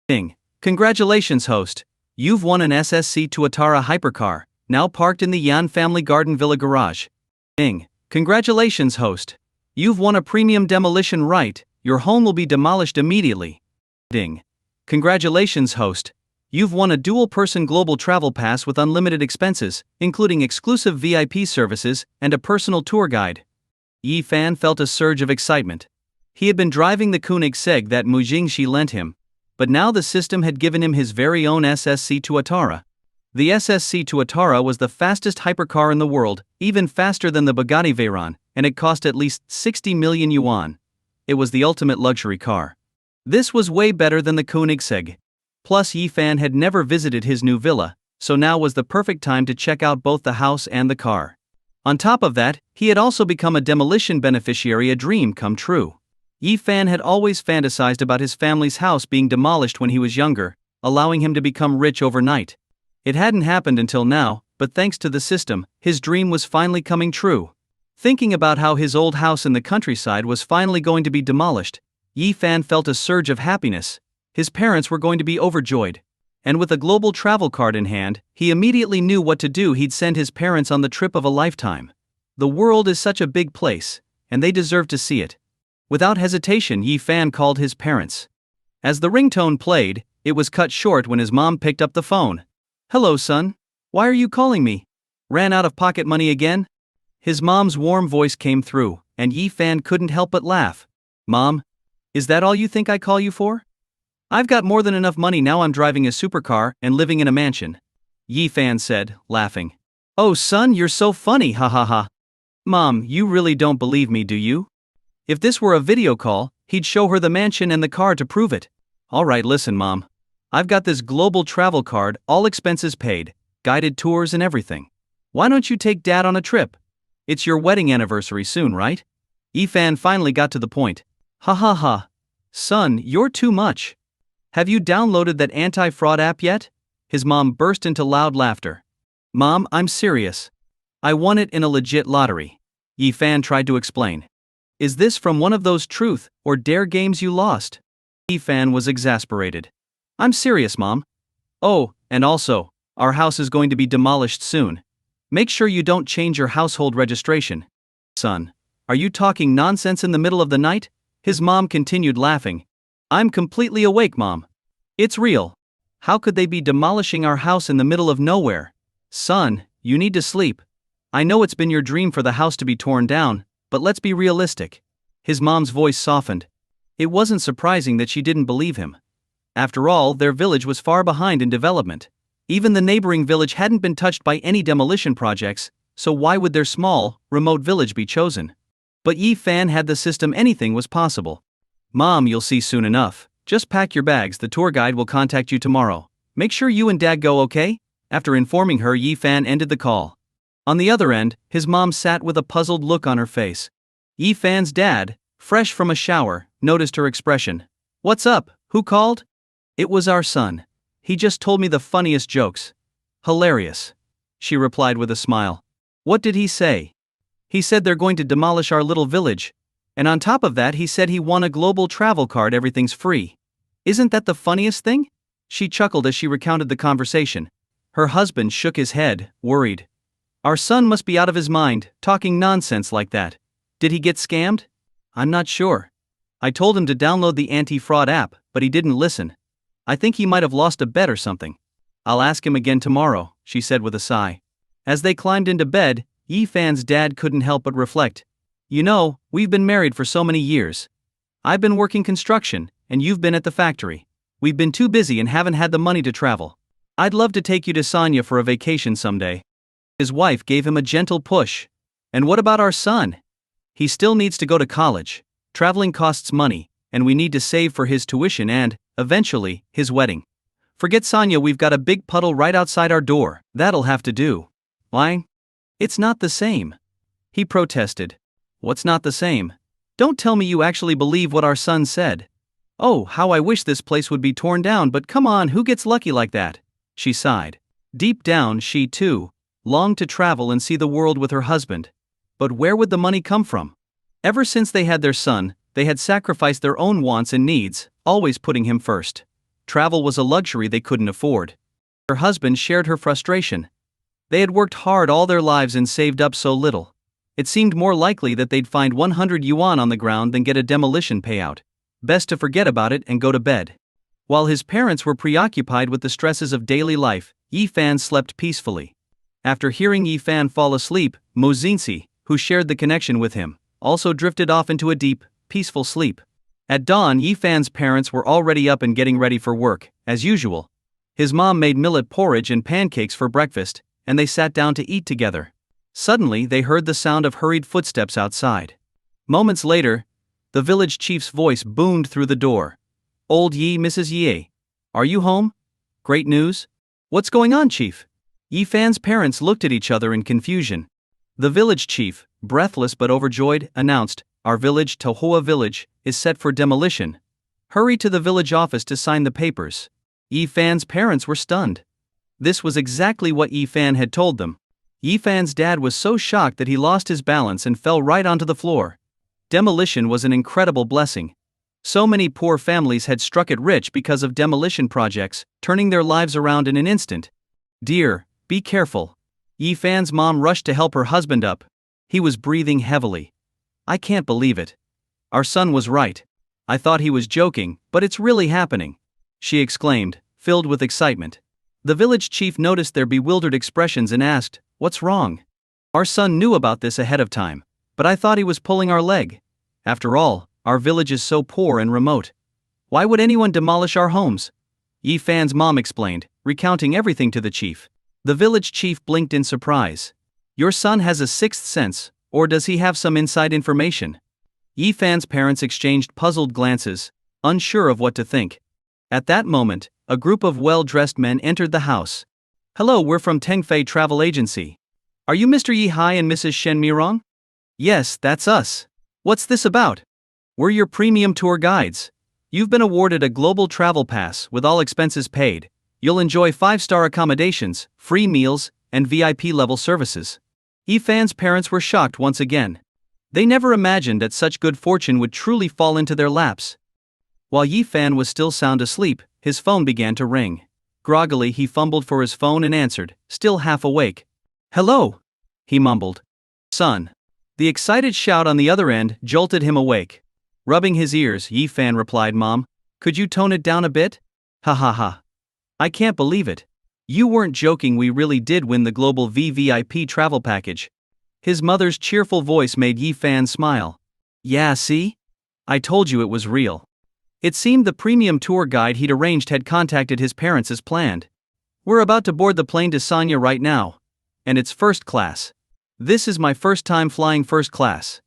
Ding. Congratulations, host. You've won an SSC Tuatara hypercar, now parked in the Yan Family Garden Villa garage. Ding. Congratulations, host. You've won a premium demolition right, your home will be demolished immediately. Ding. Congratulations, host. You've won a dual-person global travel pass with unlimited expenses, including exclusive VIP services and a personal tour guide. Yi Fan felt a surge of excitement. He had been driving the Koenigsegg that Mu Xinxi lent him, but now the system had given him his very own SSC Tuatara. The SSC Tuatara was the fastest hypercar in the world, even faster than the Bugatti Veyron, and it cost at least 60 million yuan. It was the ultimate luxury car. This was way better than the Koenigsegg. Plus Yi Fan had never visited his new villa, so now was the perfect time to check out both the house and the car. On top of that, he had also become a demolition beneficiary, a dream come true. Yi Fan had always fantasized about his family's house being demolished when he was younger, allowing him to become rich overnight. It hadn't happened until now, but thanks to the system, his dream was finally coming true. Thinking about how his old house in the countryside was finally going to be demolished, Yi Fan felt a surge of happiness. His parents were going to be overjoyed. And with a global travel card in hand, he immediately knew what to do. He'd send his parents on the trip of a lifetime. The world is such a big place, and they deserve to see it. Without hesitation, Yi Fan called his parents. As the ringtone played, it was cut short when his mom picked up the phone. Hello, son. Why are you calling me? Ran out of pocket money again? His mom's warm voice came through, and Yi Fan couldn't help but laugh. Mom, is that all you think I call you for? I've got more than enough money now. I'm driving a supercar and living in a mansion. Yi Fan said, laughing. Oh son, you're so funny, ha ha ha. Mom, you really don't believe me, do you? If this were a video call, he'd show her the mansion and the car to prove it. Alright, listen mom. I've got this global travel card, all expenses paid, guided tours and everything. Why don't you take dad on a trip? It's your wedding anniversary soon, right? Yi Fan finally got to the point. Ha ha ha. Son, you're too much. Have you downloaded that anti-fraud app yet? His mom burst into loud laughter. Mom, I'm serious. I won it in a legit lottery. Yi Fan tried to explain. Is this from one of those truth or dare games you lost? Yi Fan was exasperated. I'm serious, Mom. Oh, and also, our house is going to be demolished soon. Make sure you don't change your household registration. Son, are you talking nonsense in the middle of the night? His mom continued laughing. I'm completely awake, Mom. It's real. How could they be demolishing our house in the middle of nowhere? Son, you need to sleep. I know it's been your dream for the house to be torn down, but let's be realistic. His mom's voice softened. It wasn't surprising that she didn't believe him. After all, their village was far behind in development. Even the neighboring village hadn't been touched by any demolition projects, so why would their small, remote village be chosen? But Yi Fan had the system. Anything was possible. Mom, you'll see soon enough. Just pack your bags, the tour guide will contact you tomorrow. Make sure you and Dad go, okay? After informing her, Yi Fan ended the call. On the other end, his mom sat with a puzzled look on her face. Yi-Fan's dad, fresh from a shower, noticed her expression. "What's up? Who called?" "It was our son. He just told me the funniest jokes." "Hilarious," she replied with a smile. "What did he say?" "He said they're going to demolish our little village. And on top of that he said he won a global travel card, everything's free. Isn't that the funniest thing?" She chuckled as she recounted the conversation. Her husband shook his head, worried. "Our son must be out of his mind, talking nonsense like that. Did he get scammed?" "I'm not sure. I told him to download the anti-fraud app, but he didn't listen. I think he might have lost a bet or something. I'll ask him again tomorrow," she said with a sigh. As they climbed into bed, Yi-Fan's dad couldn't help but reflect. "You know, we've been married for so many years. I've been working construction, and you've been at the factory. We've been too busy and haven't had the money to travel. I'd love to take you to Sanya for a vacation someday." His wife gave him a gentle push. "And what about our son? He still needs to go to college. Traveling costs money, and we need to save for his tuition and, eventually, his wedding. Forget Sanya, we've got a big puddle right outside our door. That'll have to do." "Why? It's not the same," he protested. "What's not the same? Don't tell me you actually believe what our son said." "Oh, how I wish this place would be torn down, but come on, who gets lucky like that?" she sighed. Deep down, she, too, longed to travel and see the world with her husband. But where would the money come from? Ever since they had their son, they had sacrificed their own wants and needs, always putting him first. Travel was a luxury they couldn't afford. Her husband shared her frustration. They had worked hard all their lives and saved up so little. It seemed more likely that they'd find 100 yuan on the ground than get a demolition payout. Best to forget about it and go to bed. While his parents were preoccupied with the stresses of daily life, Yi-Fan slept peacefully. After hearing Yi-Fan fall asleep, Mo Xinxi, who shared the connection with him, also drifted off into a deep, peaceful sleep. At dawn, Yi-Fan's parents were already up and getting ready for work, as usual. His mom made millet porridge and pancakes for breakfast, and they sat down to eat together. Suddenly, they heard the sound of hurried footsteps outside. Moments later, the village chief's voice boomed through the door. "Old Yi, Mrs. Yi, are you home? Great news? What's going on, chief?" Yi-Fan's parents looked at each other in confusion. The village chief, breathless but overjoyed, announced, "Our village, Tohua village, is set for demolition. Hurry to the village office to sign the papers." Yi-Fan's parents were stunned. This was exactly what Yi-Fan had told them. Yi-Fan's dad was so shocked that he lost his balance and fell right onto the floor. Demolition was an incredible blessing. So many poor families had struck it rich because of demolition projects, turning their lives around in an instant. "Dear, be careful." Yi-Fan's mom rushed to help her husband up. He was breathing heavily. "I can't believe it. Our son was right. I thought he was joking, but it's really happening," she exclaimed, filled with excitement. The village chief noticed their bewildered expressions and asked, "What's wrong?" "Our son knew about this ahead of time, but I thought he was pulling our leg. After all, our village is so poor and remote. Why would anyone demolish our homes?" Yi-Fan's mom explained, recounting everything to the chief. The village chief blinked in surprise. "Your son has a sixth sense, or does he have some inside information?" Yi-Fan's parents exchanged puzzled glances, unsure of what to think. At that moment, a group of well-dressed men entered the house. "Hello, we're from Tengfei Travel Agency. Are you Mr. Yi Hai and Mrs. Shen Mirong?" "Yes, that's us. What's this about?" "We're your premium tour guides. You've been awarded a global travel pass with all expenses paid. You'll enjoy 5-star accommodations, free meals, and VIP-level services." Yi-Fan's parents were shocked once again. They never imagined that such good fortune would truly fall into their laps. While Yi-Fan was still sound asleep, his phone began to ring. Groggily, he fumbled for his phone and answered, still half awake. "Hello," he mumbled. "Son." The excited shout on the other end jolted him awake. Rubbing his ears, Yi-Fan replied, "Mom, could you tone it down a bit? Ha ha ha. I can't believe it. You weren't joking, we really did win the global VVIP travel package." His mother's cheerful voice made Yi-Fan smile. "Yeah, see? I told you it was real." It seemed the premium tour guide he'd arranged had contacted his parents as planned. "We're about to board the plane to Sanya right now. And it's first class. This is my first time flying first class,"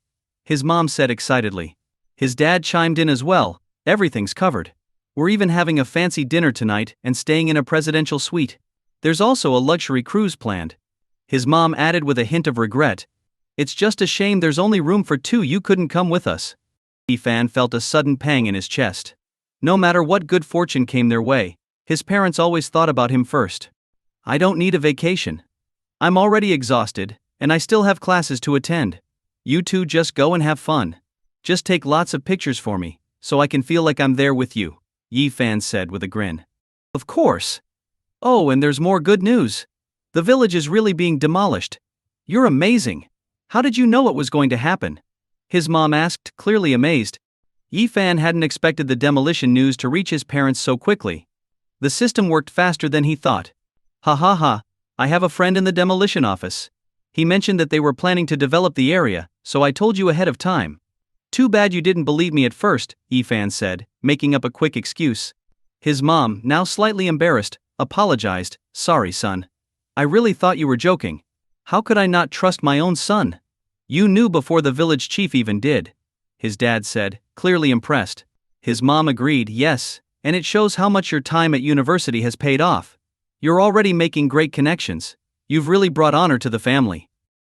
his mom said excitedly. His dad chimed in as well, "Everything's covered. We're even having a fancy dinner tonight and staying in a presidential suite. There's also a luxury cruise planned." His mom added with a hint of regret, "It's just a shame there's only room for two. You couldn't come with us." Yi-fan felt a sudden pang in his chest. No matter what good fortune came their way, his parents always thought about him first. "I don't need a vacation. I'm already exhausted, and I still have classes to attend. You two just go and have fun. Just take lots of pictures for me, so I can feel like I'm there with you," Yi-fan said with a grin. "Of course. Oh, and there's more good news. The village is really being demolished. You're amazing. How did you know it was going to happen?" his mom asked, clearly amazed. Yi-fan hadn't expected the demolition news to reach his parents so quickly. The system worked faster than he thought. "Ha ha ha, I have a friend in the demolition office. He mentioned that they were planning to develop the area, so I told you ahead of time." "Too bad you didn't believe me at first," Yi-fan said, making up a quick excuse. His mom, now slightly embarrassed, apologized, "Sorry son. I really thought you were joking. How could I not trust my own son?" "You knew before the village chief even did," his dad said, clearly impressed. His mom agreed, "Yes, and it shows how much your time at university has paid off. You're already making great connections. You've really brought honor to the family."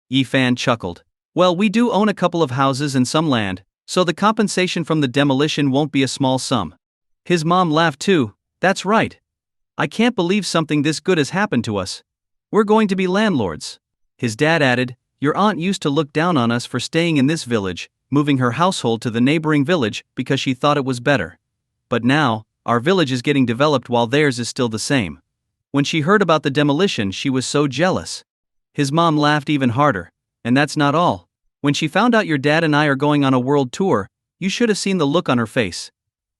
Yi-fan chuckled. "Well, we do own a couple of houses and some land, so the compensation from the demolition won't be a small sum." His mom laughed too. "That's right. I can't believe something this good has happened to us. We're going to be landlords." His dad added, "Your aunt used to look down on us for staying in this village, moving her household to the neighboring village because she thought it was better. But now, our village is getting developed while theirs is still the same. When she heard about the demolition, she was so jealous." His mom laughed even harder. "And that's not all. When she found out your dad and I are going on a world tour, you should have seen the look on her face."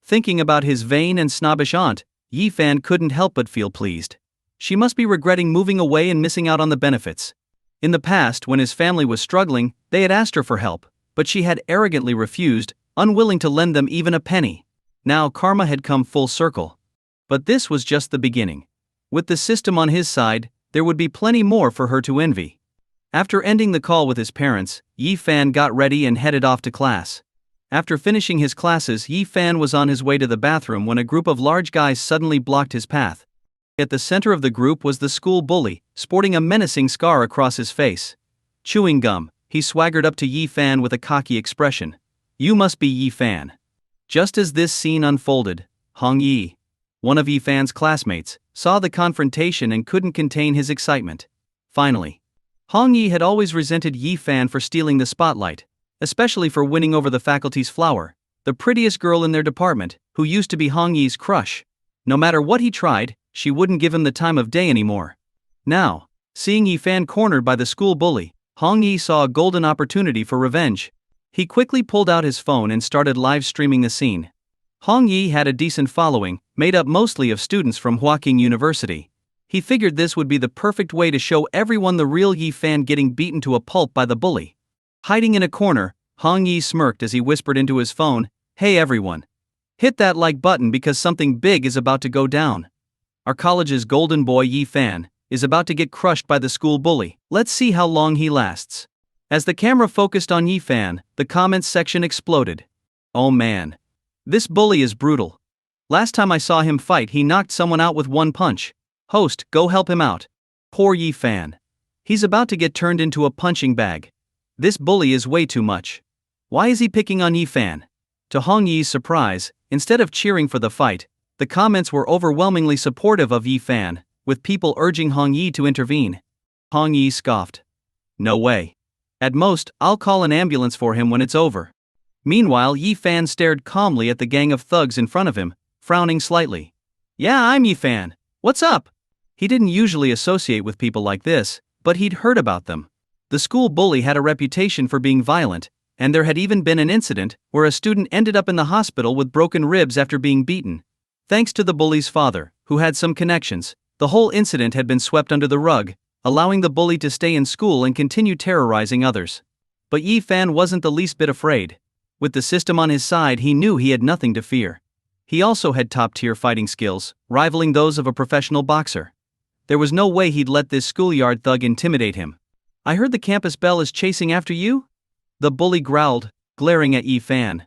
Thinking about his vain and snobbish aunt, Yi-fan couldn't help but feel pleased. She must be regretting moving away and missing out on the benefits. In the past, when his family was struggling, they had asked her for help, but she had arrogantly refused, unwilling to lend them even a penny. Now karma had come full circle. But this was just the beginning. With the system on his side, there would be plenty more for her to envy. After ending the call with his parents, Yi-fan got ready and headed off to class. After finishing his classes, Yi-fan was on his way to the bathroom when a group of large guys suddenly blocked his path. At the center of the group was the school bully, sporting a menacing scar across his face. Chewing gum, he swaggered up to Yi-fan with a cocky expression. "You must be Yi-fan." Just as this scene unfolded, Hong Yi, one of Yi-fan's classmates, saw the confrontation and couldn't contain his excitement. Finally, Hong Yi had always resented Yi-fan for stealing the spotlight, especially for winning over the faculty's flower, the prettiest girl in their department, who used to be Hong Yi's crush. No matter what he tried, she wouldn't give him the time of day anymore. Now, seeing Yi-fan cornered by the school bully, Hong Yi saw a golden opportunity for revenge. He quickly pulled out his phone and started live streaming the scene. Hong Yi had a decent following, made up mostly of students from Huaqing University. He figured this would be the perfect way to show everyone the real Yi-fan getting beaten to a pulp by the bully. Hiding in a corner, Hong Yi smirked as he whispered into his phone, "Hey everyone. Hit that like button because something big is about to go down. Our college's golden boy Yi-fan is about to get crushed by the school bully. Let's see how long he lasts." As the camera focused on Yi-fan, the comments section exploded. "Oh man. This bully is brutal. Last time I saw him fight, he knocked someone out with one punch. Host, go help him out. Poor Yi-fan. He's about to get turned into a punching bag. This bully is way too much. Why is he picking on Yi-fan?" To Hong Yi's surprise, instead of cheering for the fight, the comments were overwhelmingly supportive of Yi-fan, with people urging Hong Yi to intervene. Hong Yi scoffed. "No way. At most, I'll call an ambulance for him when it's over." Meanwhile, Yi-fan stared calmly at the gang of thugs in front of him, frowning slightly. "Yeah, I'm Yi-fan. What's up?" He didn't usually associate with people like this, but he'd heard about them. The school bully had a reputation for being violent, and there had even been an incident where a student ended up in the hospital with broken ribs after being beaten. Thanks to the bully's father, who had some connections, the whole incident had been swept under the rug, allowing the bully to stay in school and continue terrorizing others. But Yi-fan wasn't the least bit afraid. With the system on his side, he knew he had nothing to fear. He also had top-tier fighting skills, rivaling those of a professional boxer. There was no way he'd let this schoolyard thug intimidate him. "I heard the campus belle is chasing after you?" the bully growled, glaring at Yi-fan.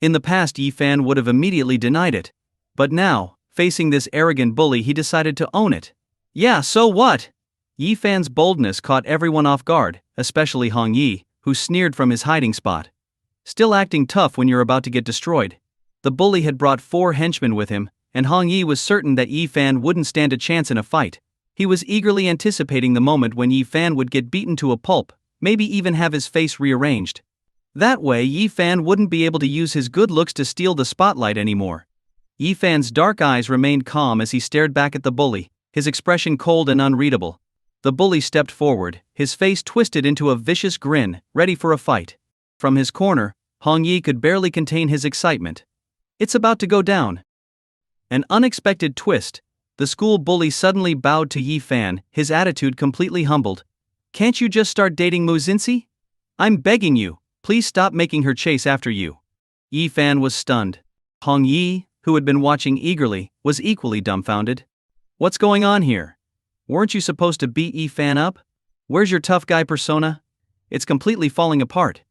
In the past, Yi-fan would have immediately denied it. But now, facing this arrogant bully, he decided to own it. "Yeah, so what? Yi Fan's boldness caught everyone off guard, especially Hong Yi, who sneered from his hiding spot. Still acting tough when you're about to get destroyed. The bully had brought 4 henchmen with him, and Hong Yi was certain that Yi Fan wouldn't stand a chance in a fight. He was eagerly anticipating the moment when Yi Fan would get beaten to a pulp, maybe even have his face rearranged. That way Yi Fan wouldn't be able to use his good looks to steal the spotlight anymore. Yi Fan's dark eyes remained calm as he stared back at the bully, his expression cold and unreadable. The bully stepped forward, his face twisted into a vicious grin, ready for a fight. From his corner, Hong Yi could barely contain his excitement. It's about to go down. An unexpected twist. The school bully suddenly bowed to Yi Fan, his attitude completely humbled. Can't you just start dating Mu Xinxi? I'm begging you, please stop making her chase after you. Yi Fan was stunned. Hong Yi, who had been watching eagerly, was equally dumbfounded. What's going on here? Weren't you supposed to beat Yi Fan up? Where's your tough guy persona? It's completely falling apart.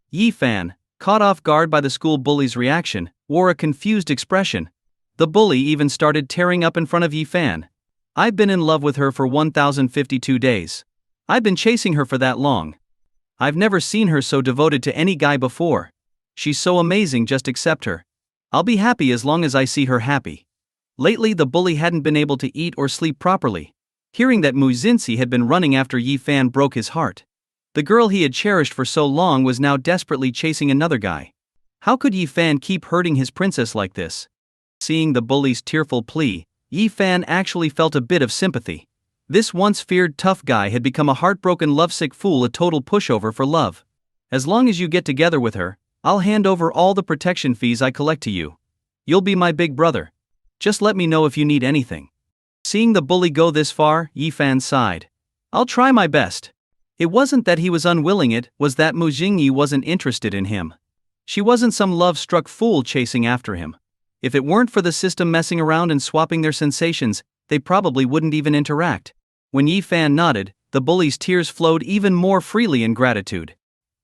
Yi Fan, caught off guard by the school bully's reaction, wore a confused expression. The bully even started tearing up in front of Yi Fan. I've been in love with her for 1052 days. I've been chasing her for that long. I've never seen her so devoted to any guy before. She's so amazing, just accept her. I'll be happy as long as I see her happy. Lately the bully hadn't been able to eat or sleep properly. Hearing that Mu Xinxi had been running after Yi Fan broke his heart. The girl he had cherished for so long was now desperately chasing another guy. How could Yi Fan keep hurting his princess like this? Seeing the bully's tearful plea, Yi Fan actually felt a bit of sympathy. This once feared tough guy had become a heartbroken lovesick fool, a total pushover for love. As long as you get together with her, I'll hand over all the protection fees I collect to you. You'll be my big brother. Just let me know if you need anything. Seeing the bully go this far, Yi Fan sighed. I'll try my best. It wasn't that he was unwilling, it was that Mu Xinxi wasn't interested in him. She wasn't some love-struck fool chasing after him. If it weren't for the system messing around and swapping their sensations, they probably wouldn't even interact. When Yi Fan nodded, the bully's tears flowed even more freely in gratitude.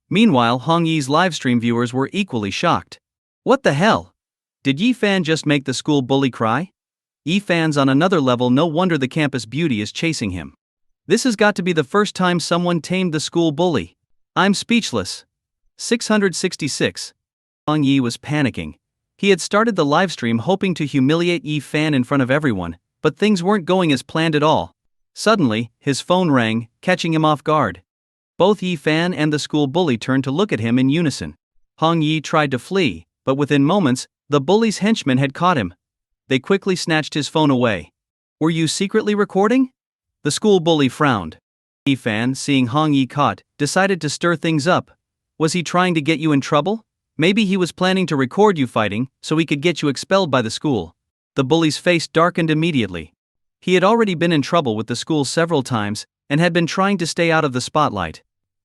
Meanwhile, Hong Yi's livestream viewers were equally shocked. What the hell? Did Yi Fan just make the school bully cry? Yi Fan's on another level, no wonder the campus beauty is chasing him. This has got to be the first time someone tamed the school bully. I'm speechless. 666. Hong Yi was panicking. He had started the livestream hoping to humiliate Yi Fan in front of everyone, but things weren't going as planned at all. Suddenly, his phone rang, catching him off guard. Both Yi Fan and the school bully turned to look at him in unison. Hong Yi tried to flee, but within moments, the bully's henchmen had caught him. They quickly snatched his phone away. Were you secretly recording? The school bully frowned. Yi Fan, seeing Hong Yi caught, decided to stir things up. Was he trying to get you in trouble? Maybe he was planning to record you fighting, so he could get you expelled by the school. The bully's face darkened immediately. He had already been in trouble with the school several times, and had been trying to stay out of the spotlight.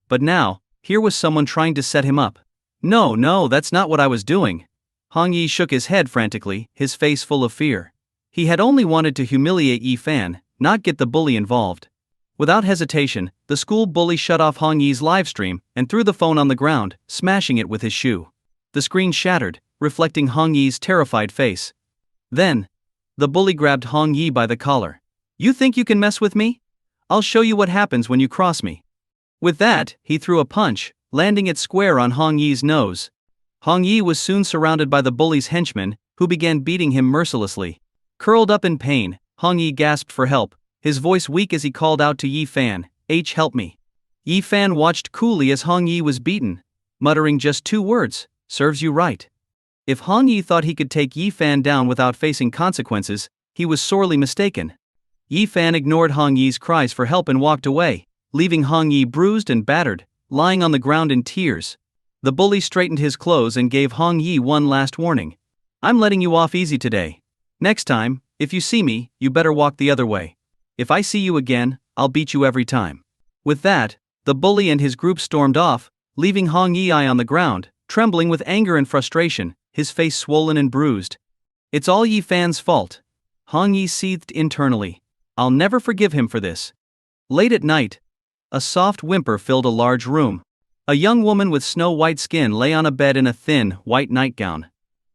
But now, here was someone trying to set him up. No, that's not what I was doing. Hong Yi shook his head frantically, his face full of fear. He had only wanted to humiliate Yi Fan, not get the bully involved. Without hesitation, the school bully shut off Hong Yi's livestream and threw the phone on the ground, smashing it with his shoe. The screen shattered, reflecting Hong Yi's terrified face. Then, the bully grabbed Hong Yi by the collar. You think you can mess with me? I'll show you what happens when you cross me. With that, he threw a punch, landing it square on Hong Yi's nose. Hong Yi was soon surrounded by the bully's henchmen, who began beating him mercilessly. Curled up in pain, Hong Yi gasped for help, his voice weak as he called out to Yi Fan, help me. Yi Fan watched coolly as Hong Yi was beaten, muttering just 2 words, serves you right. If Hong Yi thought he could take Yi Fan down without facing consequences, he was sorely mistaken. Yi Fan ignored Hong Yi's cries for help and walked away, leaving Hong Yi bruised and battered, lying on the ground in tears. The bully straightened his clothes and gave Hong Yi one last warning. I'm letting you off easy today. Next time, if you see me, you better walk the other way. If I see you again, I'll beat you every time. With that, the bully and his group stormed off, leaving Hong Yi on the ground, trembling with anger and frustration, his face swollen and bruised. It's all Yi Fan's fault. Hong Yi seethed internally. I'll never forgive him for this. Late at night, a soft whimper filled a large room. A young woman with snow-white skin lay on a bed in a thin, white nightgown.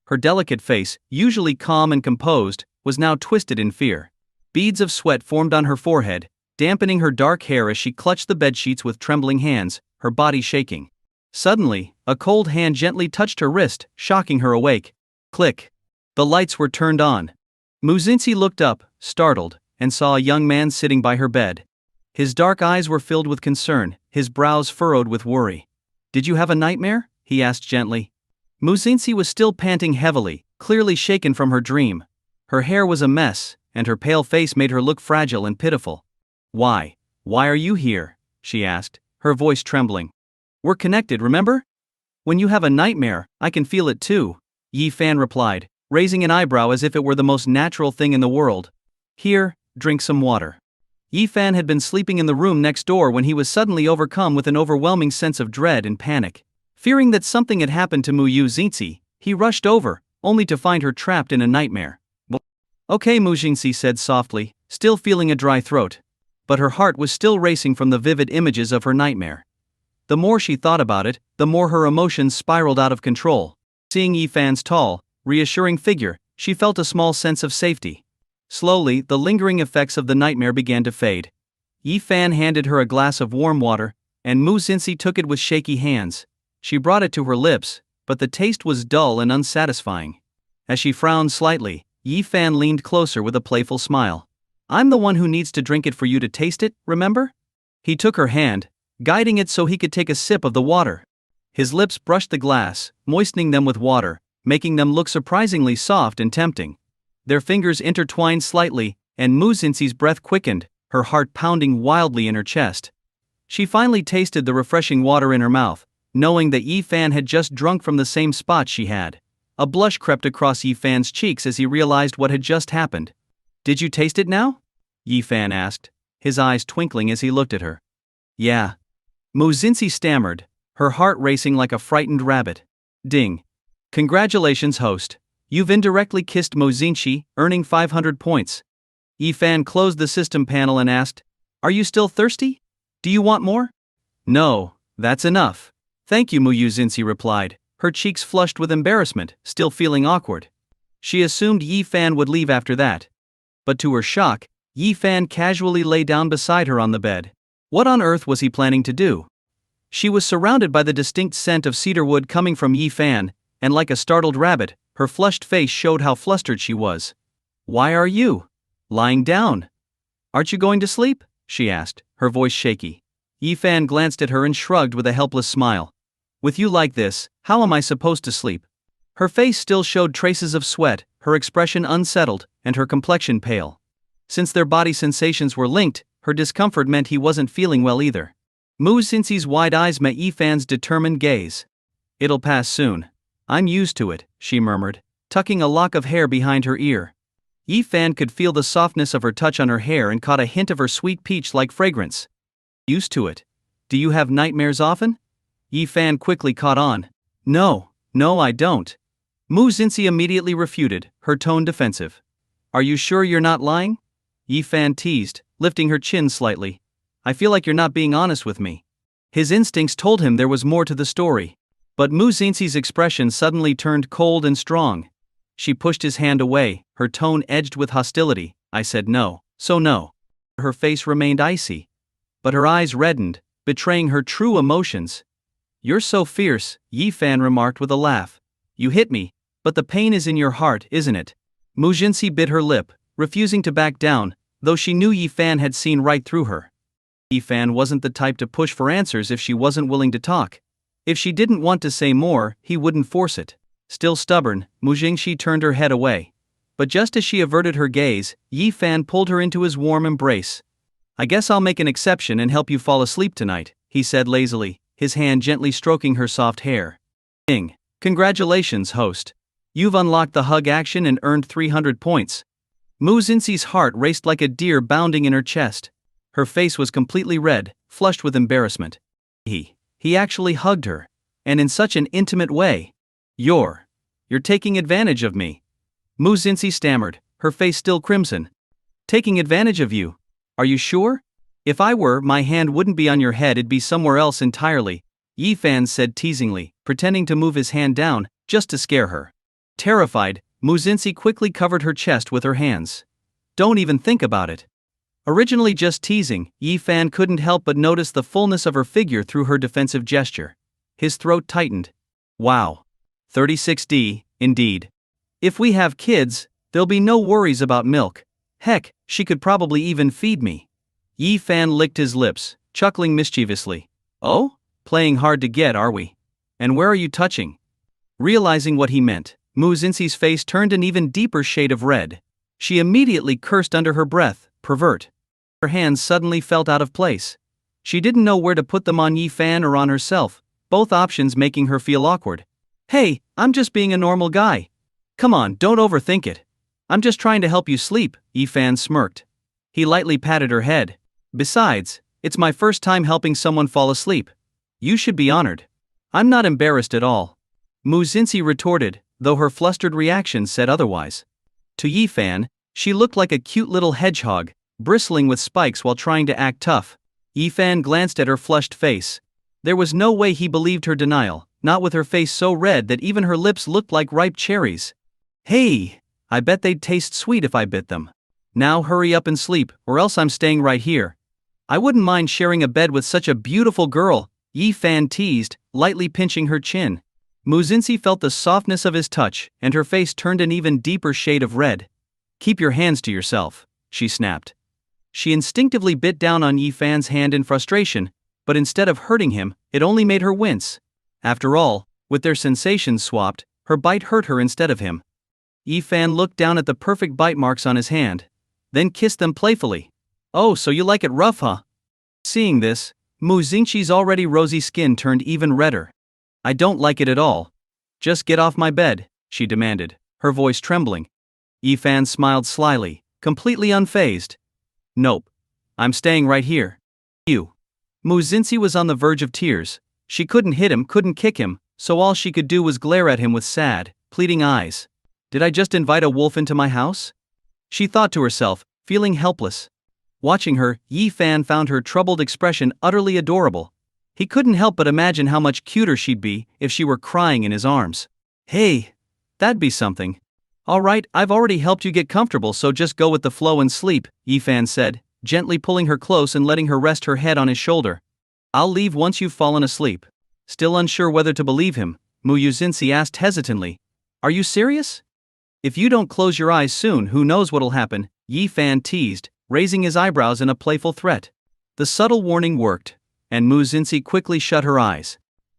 Her delicate face, usually calm and composed, was now twisted in fear. Beads of sweat formed on her forehead, dampening her dark hair as she clutched the bedsheets with trembling hands, her body shaking. Suddenly, a cold hand gently touched her wrist, shocking her awake. Click. The lights were turned on. Muzinsi looked up, startled, and saw a young man sitting by her bed. His dark eyes were filled with concern, his brows furrowed with worry. "Did you have a nightmare?" he asked gently. Muzinsi was still panting heavily, clearly shaken from her dream. Her hair was a mess, and her pale face made her look fragile and pitiful. Why are you here?" she asked, her voice trembling. "We're connected, remember? When you have a nightmare, I can feel it too," Yi Fan replied, raising an eyebrow as if it were the most natural thing in the world. "Here, drink some water." Yi Fan had been sleeping in the room next door when he was suddenly overcome with an overwhelming sense of dread and panic. Fearing that something had happened to Muzinsi, he rushed over, only to find her trapped in a nightmare. "Okay," Muzinsi said softly, still feeling a dry throat. But her heart was still racing from the vivid images of her nightmare. The more she thought about it, the more her emotions spiraled out of control. Seeing Yi Fan's tall, reassuring figure, she felt a small sense of safety. Slowly, the lingering effects of the nightmare began to fade. Yi Fan handed her a glass of warm water, and Muzinsi took it with shaky hands. She brought it to her lips, but the taste was dull and unsatisfying. As she frowned slightly, Yi Fan leaned closer with a playful smile. "I'm the one who needs to drink it for you to taste it, remember?" He took her hand, guiding it so he could take a sip of the water. His lips brushed the glass, moistening them with water, making them look surprisingly soft and tempting. Their fingers intertwined slightly, and Muzinsi's breath quickened, her heart pounding wildly in her chest. She finally tasted the refreshing water in her mouth, knowing that Yi Fan had just drunk from the same spot she had. A blush crept across Yi Fan's cheeks as he realized what had just happened. "Did you taste it now?" Yi Fan asked, his eyes twinkling as he looked at her. "Yeah." Muzinsi stammered, her heart racing like a frightened rabbit. Ding. "Congratulations, host. You've indirectly kissed Muzinsi, earning 500 points. Yi Fan closed the system panel and asked, "Are you still thirsty? Do you want more?" "No, that's enough. Thank you," Muzinsi replied, her cheeks flushed with embarrassment, still feeling awkward. She assumed Yi Fan would leave after that. But to her shock, Yi Fan casually lay down beside her on the bed. What on earth was he planning to do? She was surrounded by the distinct scent of cedarwood coming from Yi Fan, and like a startled rabbit, her flushed face showed how flustered she was. "Why are you lying down? Aren't you going to sleep?" she asked, her voice shaky. Yi Fan glanced at her and shrugged with a helpless smile. "With you like this, how am I supposed to sleep?" Her face still showed traces of sweat, her expression unsettled, and her complexion pale. Since their body sensations were linked, her discomfort meant he wasn't feeling well either. Muzinsi's wide eyes met Yi Fan's determined gaze. "It'll pass soon. I'm used to it," she murmured, tucking a lock of hair behind her ear. Yi Fan could feel the softness of her touch on her hair and caught a hint of her sweet peach-like fragrance. "Used to it? Do you have nightmares often?" Yi Fan quickly caught on. No, I don't." Muzinsi immediately refuted, her tone defensive. "Are you sure you're not lying?" Yi Fan teased, lifting her chin slightly. "I feel like you're not being honest with me." His instincts told him there was more to the story. But Muzinsi's expression suddenly turned cold and strong. She pushed his hand away, her tone edged with hostility. "I said no, so no." Her face remained icy. But her eyes reddened, betraying her true emotions. "You're so fierce," Yi Fan remarked with a laugh. "You hit me, but the pain is in your heart, isn't it?" Muzinsi bit her lip, refusing to back down, though she knew Yi Fan had seen right through her. Yi Fan wasn't the type to push for answers if she wasn't willing to talk. If she didn't want to say more, he wouldn't force it. Still stubborn, Muzinsi turned her head away. But just as she averted her gaze, Yi Fan pulled her into his warm embrace. "I guess I'll make an exception and help you fall asleep tonight," he said lazily, his hand gently stroking her soft hair. "Ding. Congratulations, host. You've unlocked the hug action and earned 300 points. Muzinsi's heart raced like a deer bounding in her chest. Her face was completely red, flushed with embarrassment. He actually hugged her. And in such an intimate way. You're taking advantage of me." Muzinsi stammered, her face still crimson. "Taking advantage of you? Are you sure? If I were, my hand wouldn't be on your head, it'd be somewhere else entirely," Yi Fan said teasingly, pretending to move his hand down, just to scare her. Terrified, Muzinsi quickly covered her chest with her hands. "Don't even think about it." Originally just teasing, Yi Fan couldn't help but notice the fullness of her figure through her defensive gesture. His throat tightened. Wow. 36D, indeed. If we have kids, there'll be no worries about milk. Heck, she could probably even feed me. Yi Fan licked his lips, chuckling mischievously. Oh? Playing hard to get, are we? And where are you touching? Realizing what he meant, Mu Xinxi's face turned an even deeper shade of red. She immediately cursed under her breath, pervert. Her hands suddenly felt out of place. She didn't know where to put them on Yi Fan or on herself, both options making her feel awkward. Hey, I'm just being a normal guy. Come on, don't overthink it. I'm just trying to help you sleep, Yi Fan smirked. He lightly patted her head. Besides, it's my first time helping someone fall asleep. You should be honored. I'm not embarrassed at all. Mu Xinxi retorted, though her flustered reaction said otherwise. To Yi Fan, she looked like a cute little hedgehog, bristling with spikes while trying to act tough. Yi Fan glanced at her flushed face. There was no way he believed her denial, not with her face so red that even her lips looked like ripe cherries. Hey, I bet they'd taste sweet if I bit them. Now hurry up and sleep, or else I'm staying right here. I wouldn't mind sharing a bed with such a beautiful girl, Yi Fan teased, lightly pinching her chin. Mu Xinxi felt the softness of his touch, and her face turned an even deeper shade of red. Keep your hands to yourself, she snapped. She instinctively bit down on Yi Fan's hand in frustration, but instead of hurting him, it only made her wince. After all, with their sensations swapped, her bite hurt her instead of him. Yi Fan looked down at the perfect bite marks on his hand, then kissed them playfully. Oh, so you like it rough, huh? Seeing this, Mu Xinxi's already rosy skin turned even redder. I don't like it at all. Just get off my bed, she demanded, her voice trembling. Yi Fan smiled slyly, completely unfazed. Nope. I'm staying right here. You. Mu Xinxi was on the verge of tears. She couldn't hit him, couldn't kick him, so all she could do was glare at him with sad, pleading eyes. Did I just invite a wolf into my house? She thought to herself, feeling helpless. Watching her, Yi Fan found her troubled expression utterly adorable. He couldn't help but imagine how much cuter she'd be if she were crying in his arms. Hey, that'd be something. Alright, I've already helped you get comfortable, so just go with the flow and sleep, Yi Fan said, gently pulling her close and letting her rest her head on his shoulder. I'll leave once you've fallen asleep. Still unsure whether to believe him, Mu Xinxi asked hesitantly. Are you serious? If you don't close your eyes soon, who knows what'll happen, Yi Fan teased, raising his eyebrows in a playful threat. The subtle warning worked, and Mu Xinxi quickly shut her eyes.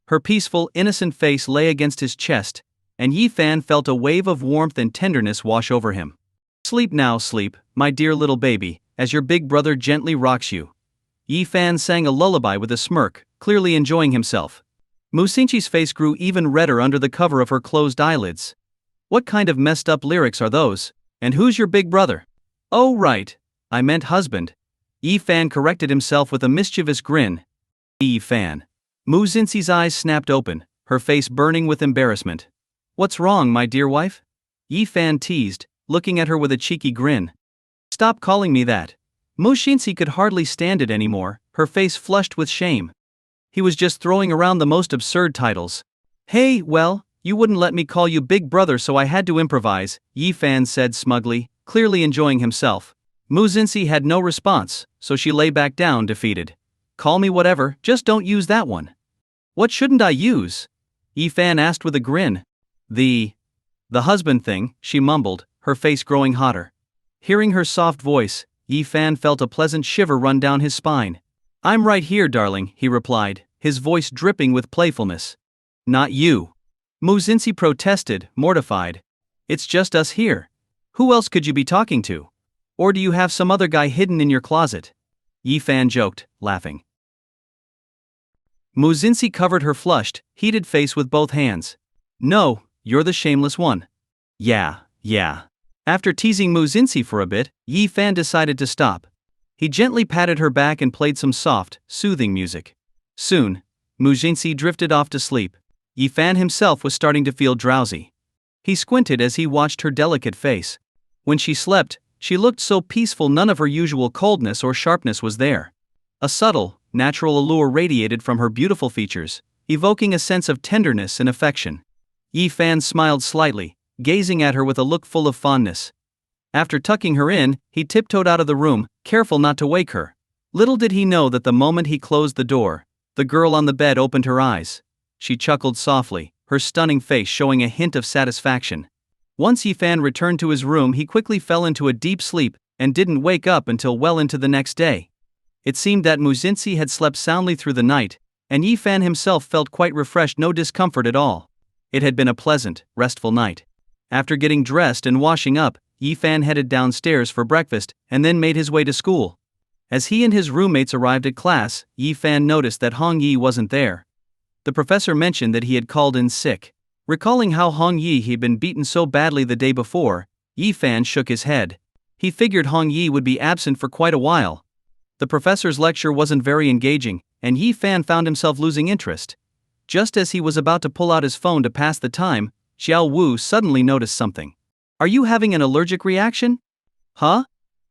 Her peaceful, innocent face lay against his chest, and Yi Fan felt a wave of warmth and tenderness wash over him. Sleep now, sleep, my dear little baby, as your big brother gently rocks you. Yi Fan sang a lullaby with a smirk, clearly enjoying himself. Mu Xinxi's face grew even redder under the cover of her closed eyelids. What kind of messed up lyrics are those? And who's your big brother? Oh right, I meant husband. Yi Fan corrected himself with a mischievous grin. Yi Fan. Mu Xinxi's eyes snapped open, her face burning with embarrassment. What's wrong, my dear wife? Yi Fan teased, looking at her with a cheeky grin. Stop calling me that. Mu Xinxi could hardly stand it anymore, her face flushed with shame. He was just throwing around the most absurd titles. Hey, well, you wouldn't let me call you big brother, so I had to improvise, Yi Fan said smugly, clearly enjoying himself. Mu Xinxi had no response, so she lay back down defeated. Call me whatever, just don't use that one. What shouldn't I use? Yi Fan asked with a grin. The husband thing, she mumbled, her face growing hotter. Hearing her soft voice, Yi Fan felt a pleasant shiver run down his spine. I'm right here, darling, he replied, his voice dripping with playfulness. Not you. Mu Xinxi protested, mortified. It's just us here. Who else could you be talking to? Or do you have some other guy hidden in your closet? Yi Fan joked, laughing. Mu Xinxi covered her flushed, heated face with both hands. No, you're the shameless one. Yeah. After teasing Mu Xinxi for a bit, Yi Fan decided to stop. He gently patted her back and played some soft, soothing music. Soon, Mu Xinxi drifted off to sleep. Yi Fan himself was starting to feel drowsy. He squinted as he watched her delicate face. When she slept, she looked so peaceful none of her usual coldness or sharpness was there. A subtle, natural allure radiated from her beautiful features, evoking a sense of tenderness and affection. Yi Fan smiled slightly, gazing at her with a look full of fondness. After tucking her in, he tiptoed out of the room, careful not to wake her. Little did he know that the moment he closed the door, the girl on the bed opened her eyes. She chuckled softly, her stunning face showing a hint of satisfaction. Once Yifan returned to his room, he quickly fell into a deep sleep and didn't wake up until well into the next day. It seemed that Muzinsi had slept soundly through the night, and Yifan himself felt quite refreshed, no discomfort at all. It had been a pleasant, restful night. After getting dressed and washing up, Yifan headed downstairs for breakfast and then made his way to school. As he and his roommates arrived at class, Yifan noticed that Hong Yi wasn't there. The professor mentioned that he had called in sick. Recalling how Hong Yi had been beaten so badly the day before, Yifan shook his head. He figured Hong Yi would be absent for quite a while. The professor's lecture wasn't very engaging, and Yifan found himself losing interest. Just as he was about to pull out his phone to pass the time, Xiao Wu suddenly noticed something. "Are you having an allergic reaction?" "Huh?"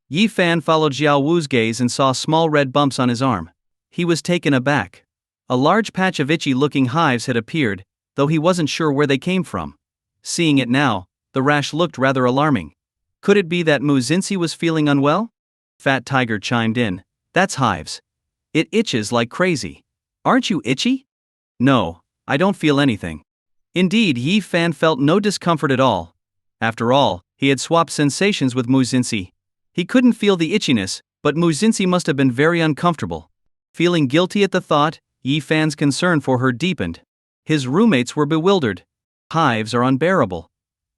Yifan followed Xiao Wu's gaze and saw small red bumps on his arm. He was taken aback. A large patch of itchy-looking hives had appeared, though he wasn't sure where they came from. Seeing it now, the rash looked rather alarming. Could it be that Muzinsi was feeling unwell? Fat Tiger chimed in. "That's hives. It itches like crazy. Aren't you itchy?" "No, I don't feel anything." Indeed, Yifan felt no discomfort at all. After all, he had swapped sensations with Muzinsi. He couldn't feel the itchiness, but Muzinsi must have been very uncomfortable. Feeling guilty at the thought, Yifan's concern for her deepened. His roommates were bewildered. "Hives are unbearable.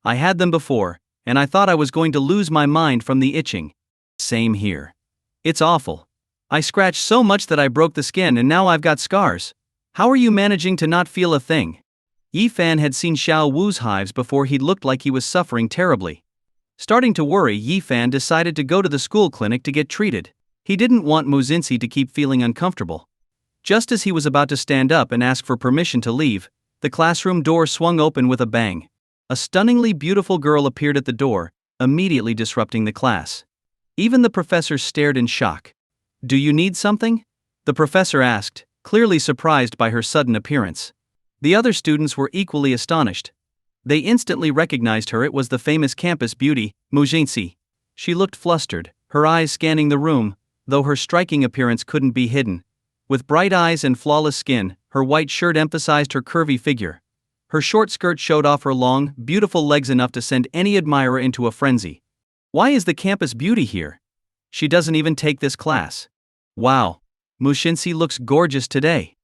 I had them before, and I thought I was going to lose my mind from the itching." "Same here. It's awful. I scratched so much that I broke the skin and now I've got scars. How are you managing to not feel a thing?" Yifan had seen Xiao Wu's hives before. He looked like he was suffering terribly. Starting to worry, Yifan decided to go to the school clinic to get treated. He didn't want Muzinsi to keep feeling uncomfortable. Just as he was about to stand up and ask for permission to leave, the classroom door swung open with a bang. A stunningly beautiful girl appeared at the door, immediately disrupting the class. Even the professor stared in shock. "Do you need something?" the professor asked, clearly surprised by her sudden appearance. The other students were equally astonished. They instantly recognized her. It was the famous campus beauty, Muzinsi. She looked flustered, her eyes scanning the room, though her striking appearance couldn't be hidden. With bright eyes and flawless skin, her white shirt emphasized her curvy figure. Her short skirt showed off her long, beautiful legs enough to send any admirer into a frenzy. "Why is the campus beauty here? She doesn't even take this class. Wow, Muzinsi looks gorgeous today.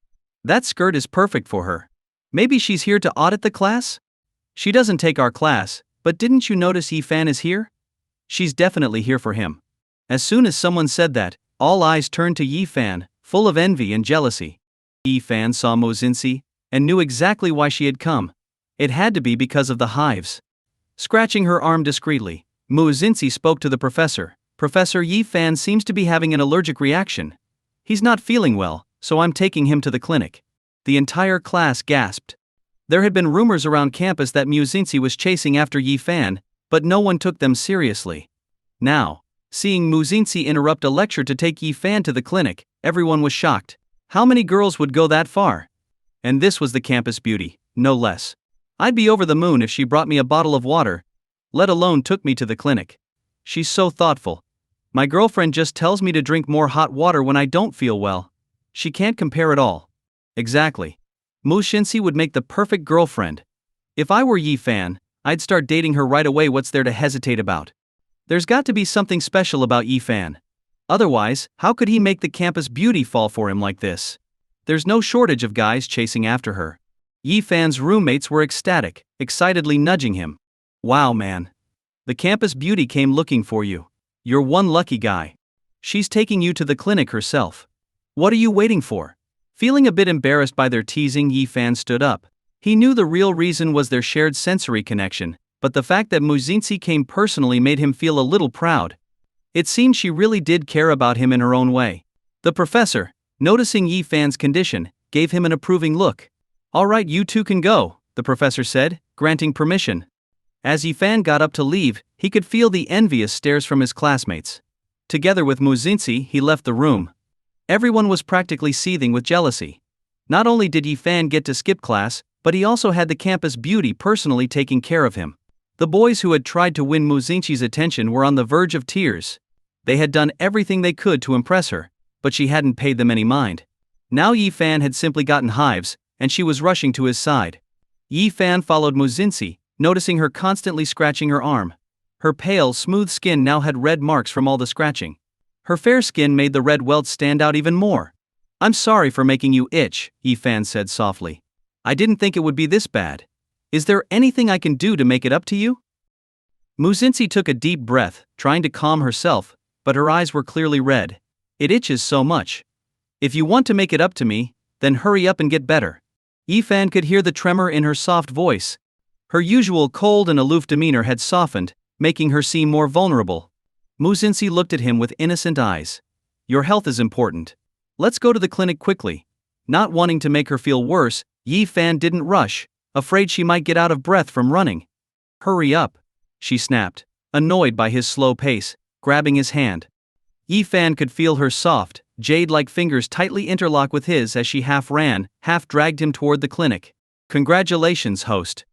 That skirt is perfect for her. Maybe she's here to audit the class? She doesn't take our class, but didn't you notice Yifan is here? She's definitely here for him." As soon as someone said that, all eyes turned to Yifan, full of envy and jealousy. Yifan saw Muzinsi and knew exactly why she had come. It had to be because of the hives. Scratching her arm discreetly, Muzinsi spoke to the professor. "Professor, Yifan seems to be having an allergic reaction. He's not feeling well, so I'm taking him to the clinic." The entire class gasped. There had been rumors around campus that Muzinsi was chasing after Yifan, but no one took them seriously. Now, seeing Muzinsi interrupt a lecture to take Yifan to the clinic, everyone was shocked. How many girls would go that far? And this was the campus beauty, no less. I'd be over the moon if she brought me a bottle of water, let alone took me to the clinic. She's so thoughtful. My girlfriend just tells me to drink more hot water when I don't feel well. She can't compare at all. Exactly. Muzinsi would make the perfect girlfriend. If I were Yifan, I'd start dating her right away. What's there to hesitate about? There's got to be something special about Yifan. Otherwise, how could he make the campus beauty fall for him like this? There's no shortage of guys chasing after her. Yifan's roommates were ecstatic, excitedly nudging him. "Wow, man. The campus beauty came looking for you. You're one lucky guy. She's taking you to the clinic herself. What are you waiting for?" Feeling a bit embarrassed by their teasing, Yifan stood up. He knew the real reason was their shared sensory connection, but the fact that Muzinsi came personally made him feel a little proud. It seemed she really did care about him in her own way. The professor, noticing Yifan's condition, gave him an approving look. "All right, you two can go," the professor said, granting permission. As Yifan got up to leave, he could feel the envious stares from his classmates. Together with Muzinsi, he left the room. Everyone was practically seething with jealousy. Not only did Yifan get to skip class, but he also had the campus beauty personally taking care of him. The boys who had tried to win Muzinchi's attention were on the verge of tears. They had done everything they could to impress her, but she hadn't paid them any mind. Now Yi Fan had simply gotten hives, and she was rushing to his side. Yi Fan followed Muzinchi, noticing her constantly scratching her arm. Her pale, smooth skin now had red marks from all the scratching. Her fair skin made the red welts stand out even more. "I'm sorry for making you itch," Yi Fan said softly. "I didn't think it would be this bad. Is there anything I can do to make it up to you?" Muzinchi took a deep breath, trying to calm herself, but her eyes were clearly red. "It itches so much. If you want to make it up to me, then hurry up and get better." Yi Fan could hear the tremor in her soft voice. Her usual cold and aloof demeanor had softened, making her seem more vulnerable. Muzinchi looked at him with innocent eyes. "Your health is important. Let's go to the clinic quickly." Not wanting to make her feel worse, Yi Fan didn't rush, afraid she might get out of breath from running. "Hurry up," she snapped, annoyed by his slow pace, grabbing his hand. Yi Fan could feel her soft, jade-like fingers tightly interlock with his as she half ran, half dragged him toward the clinic. "Congratulations, host.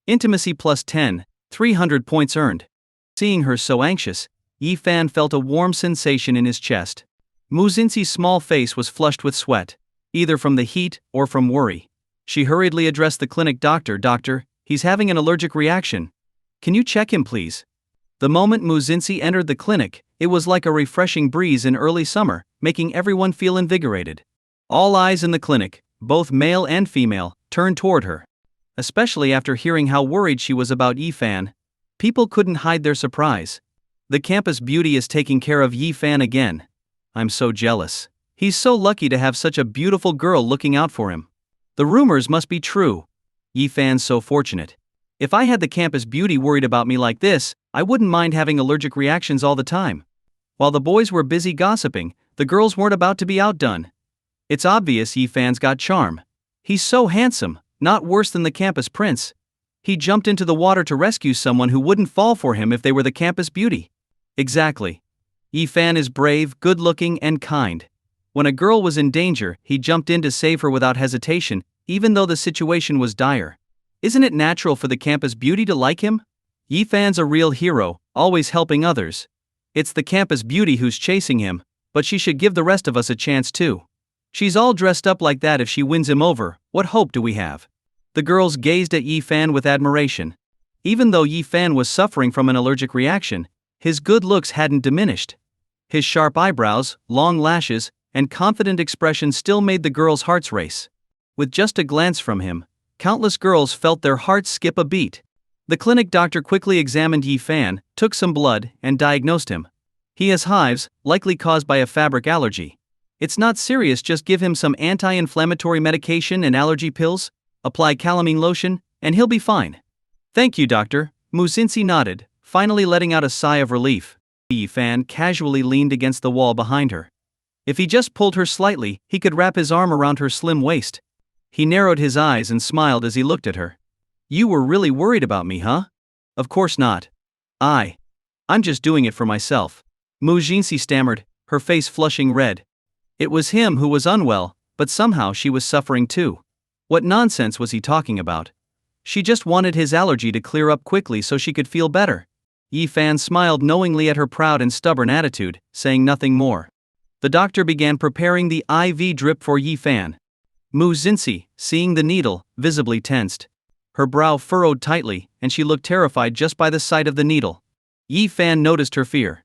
Intimacy plus 10, 300 points earned." Seeing her so anxious, Yi Fan felt a warm sensation in his chest. Muzinchi's small face was flushed with sweat, either from the heat or from worry. She hurriedly addressed the clinic doctor. "Doctor, he's having an allergic reaction. Can you check him, please?" The moment Muzinchi entered the clinic, it was like a refreshing breeze in early summer, making everyone feel invigorated. All eyes in the clinic, both male and female, turned toward her. Especially after hearing how worried she was about Yi Fan. People couldn't hide their surprise. "The campus beauty is taking care of Yi Fan again. I'm so jealous. He's so lucky to have such a beautiful girl looking out for him. The rumors must be true. Yi Fan's so fortunate. If I had the campus beauty worried about me like this, I wouldn't mind having allergic reactions all the time." While the boys were busy gossiping, the girls weren't about to be outdone. "It's obvious Yi Fan's got charm. He's so handsome, not worse than the campus prince. He jumped into the water to rescue someone who wouldn't fall for him if they were the campus beauty." Exactly. Yi Fan is brave, good-looking, and kind. When a girl was in danger, he jumped in to save her without hesitation, even though the situation was dire. Isn't it natural for the campus beauty to like him? Yi Fan's a real hero, always helping others. It's the campus beauty who's chasing him, but she should give the rest of us a chance too. She's all dressed up like that. If she wins him over, what hope do we have? The girls gazed at Yi Fan with admiration. Even though Yi Fan was suffering from an allergic reaction, his good looks hadn't diminished. His sharp eyebrows, long lashes, and confident expression still made the girls' hearts race. With just a glance from him, countless girls felt their hearts skip a beat. The clinic doctor quickly examined Yi Fan, took some blood, and diagnosed him. "He has hives, likely caused by a fabric allergy. It's not serious, just give him some anti-inflammatory medication and allergy pills, apply calamine lotion, and he'll be fine." "Thank you, doctor," Muzinchi nodded, finally letting out a sigh of relief. Yi Fan casually leaned against the wall behind her. If he just pulled her slightly, he could wrap his arm around her slim waist. He narrowed his eyes and smiled as he looked at her. "You were really worried about me, huh?" "Of course not. I'm just doing it for myself," Muzinchi stammered, her face flushing red. It was him who was unwell, but somehow she was suffering too. What nonsense was he talking about? She just wanted his allergy to clear up quickly so she could feel better. Yi Fan smiled knowingly at her proud and stubborn attitude, saying nothing more. The doctor began preparing the IV drip for Yi Fan. Muzinchi, seeing the needle, visibly tensed. Her brow furrowed tightly, and she looked terrified just by the sight of the needle. Yi Fan noticed her fear.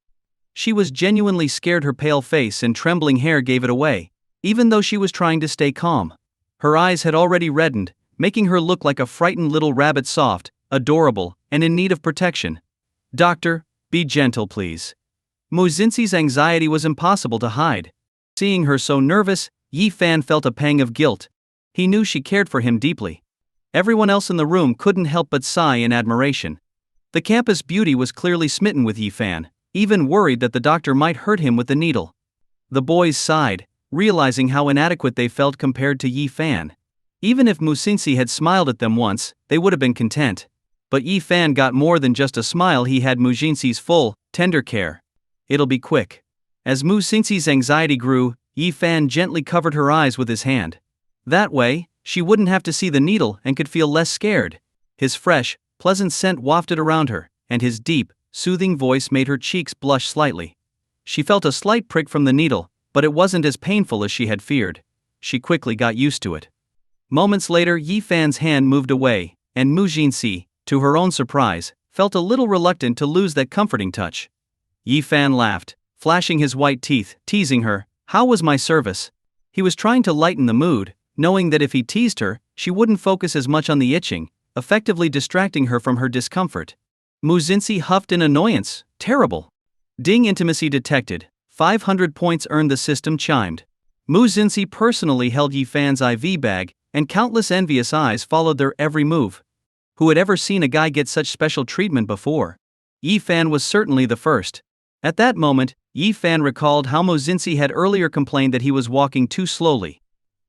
She was genuinely scared. Her pale face and trembling hair gave it away, even though she was trying to stay calm. Her eyes had already reddened, making her look like a frightened little rabbit, soft, adorable, and in need of protection. "Doctor, be gentle please." Muzinchi's anxiety was impossible to hide. Seeing her so nervous, Yi Fan felt a pang of guilt. He knew she cared for him deeply. Everyone else in the room couldn't help but sigh in admiration. The campus beauty was clearly smitten with Yi Fan, even worried that the doctor might hurt him with the needle. The boys sighed, realizing how inadequate they felt compared to Yi Fan. Even if Muzinchi had smiled at them once, they would have been content. But Yi Fan got more than just a smile. He had Muzinchi's full, tender care. "It'll be quick." As Muzinchi's anxiety grew, Yi Fan gently covered her eyes with his hand. That way, she wouldn't have to see the needle and could feel less scared. His fresh, pleasant scent wafted around her, and his deep, soothing voice made her cheeks blush slightly. She felt a slight prick from the needle, but it wasn't as painful as she had feared. She quickly got used to it. Moments later, Yi Fan's hand moved away, and Mu Jinxi, to her own surprise, felt a little reluctant to lose that comforting touch. Yi Fan laughed, flashing his white teeth, teasing her. How was my service? He was trying to lighten the mood, knowing that if he teased her, she wouldn't focus as much on the itching, effectively distracting her from her discomfort. Mu Jinxi huffed in annoyance. Terrible. Ding, intimacy detected. 500 points earned. The system chimed. Mu Jinxi personally held Yi Fan's IV bag, and countless envious eyes followed their every move. Who had ever seen a guy get such special treatment before? Yi Fan was certainly the first. At that moment, Yi Fan recalled how Mu Jinxi had earlier complained that he was walking too slowly.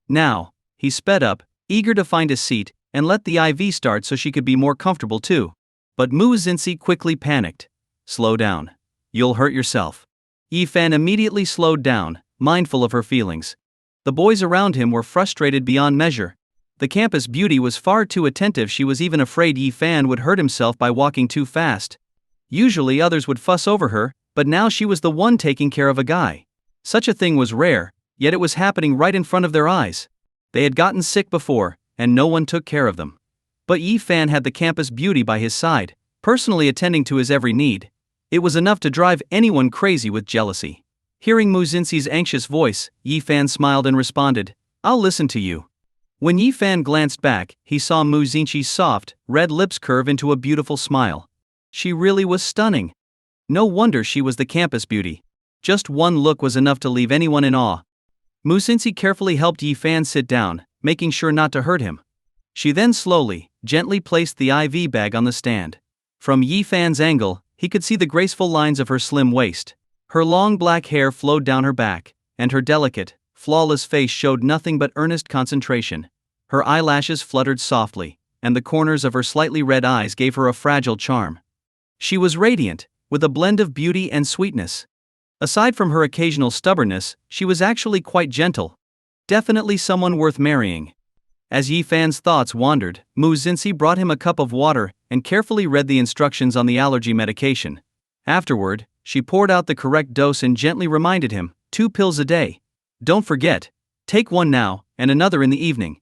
Now, he sped up, eager to find a seat, and let the IV start so she could be more comfortable too. But Mu Jinxi quickly panicked. Slow down. You'll hurt yourself. Yi Fan immediately slowed down, mindful of her feelings. The boys around him were frustrated beyond measure. The campus beauty was far too attentive. She was even afraid Yi Fan would hurt himself by walking too fast. Usually others would fuss over her, but now she was the one taking care of a guy. Such a thing was rare, yet it was happening right in front of their eyes. They had gotten sick before, and no one took care of them. But Yi Fan had the campus beauty by his side, personally attending to his every need. It was enough to drive anyone crazy with jealousy. Hearing Mu Jinxi's anxious voice, Yi Fan smiled and responded, I'll listen to you. When Yi Fan glanced back, he saw Mu Jinxi's soft, red lips curve into a beautiful smile. She really was stunning. No wonder she was the campus beauty. Just one look was enough to leave anyone in awe. Mu Jinxi carefully helped Yi Fan sit down, making sure not to hurt him. She then slowly, gently placed the IV bag on the stand. From Yi Fan's angle, he could see the graceful lines of her slim waist. Her long black hair flowed down her back, and her delicate, flawless face showed nothing but earnest concentration. Her eyelashes fluttered softly, and the corners of her slightly red eyes gave her a fragile charm. She was radiant, with a blend of beauty and sweetness. Aside from her occasional stubbornness, she was actually quite gentle. Definitely someone worth marrying. As Yi Fan's thoughts wandered, Mu Jinxi brought him a cup of water and carefully read the instructions on the allergy medication. Afterward, she poured out the correct dose and gently reminded him, 2 pills a day. Don't forget. Take one now, and another in the evening.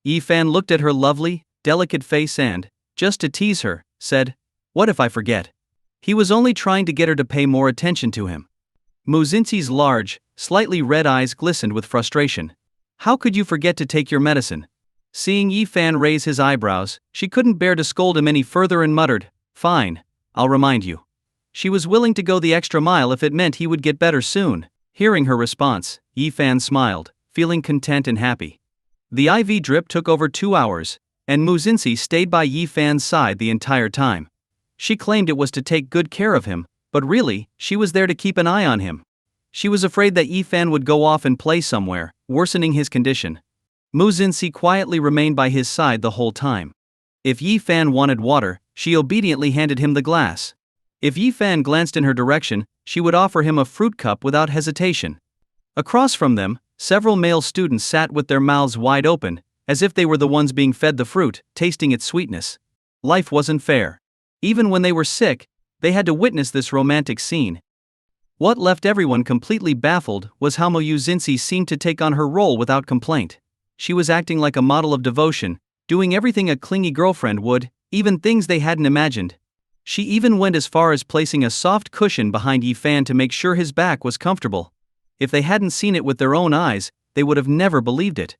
Yi Fan looked at her lovely, delicate face and, just to tease her, said, What if I forget? He was only trying to get her to pay more attention to him. Mu Jinxi's large, slightly red eyes glistened with frustration. How could you forget to take your medicine? Seeing Yi Fan raise his eyebrows, she couldn't bear to scold him any further and muttered, Fine, I'll remind you. She was willing to go the extra mile if it meant he would get better soon. Hearing her response, Yi Fan smiled, feeling content and happy. The IV drip took over 2 hours, and Mu Jinxi stayed by Yi Fan's side the entire time. She claimed it was to take good care of him, but really, she was there to keep an eye on him. She was afraid that Yi Fan would go off and play somewhere, worsening his condition. Mu Jinxi quietly remained by his side the whole time. If Yi Fan wanted water, she obediently handed him the glass. If Yi Fan glanced in her direction, she would offer him a fruit cup without hesitation. Across from them, several male students sat with their mouths wide open, as if they were the ones being fed the fruit, tasting its sweetness. Life wasn't fair. Even when they were sick, they had to witness this romantic scene. What left everyone completely baffled was how Mu Jinxi seemed to take on her role without complaint. She was acting like a model of devotion, doing everything a clingy girlfriend would, even things they hadn't imagined. She even went as far as placing a soft cushion behind Yi Fan to make sure his back was comfortable. If they hadn't seen it with their own eyes, they would have never believed it.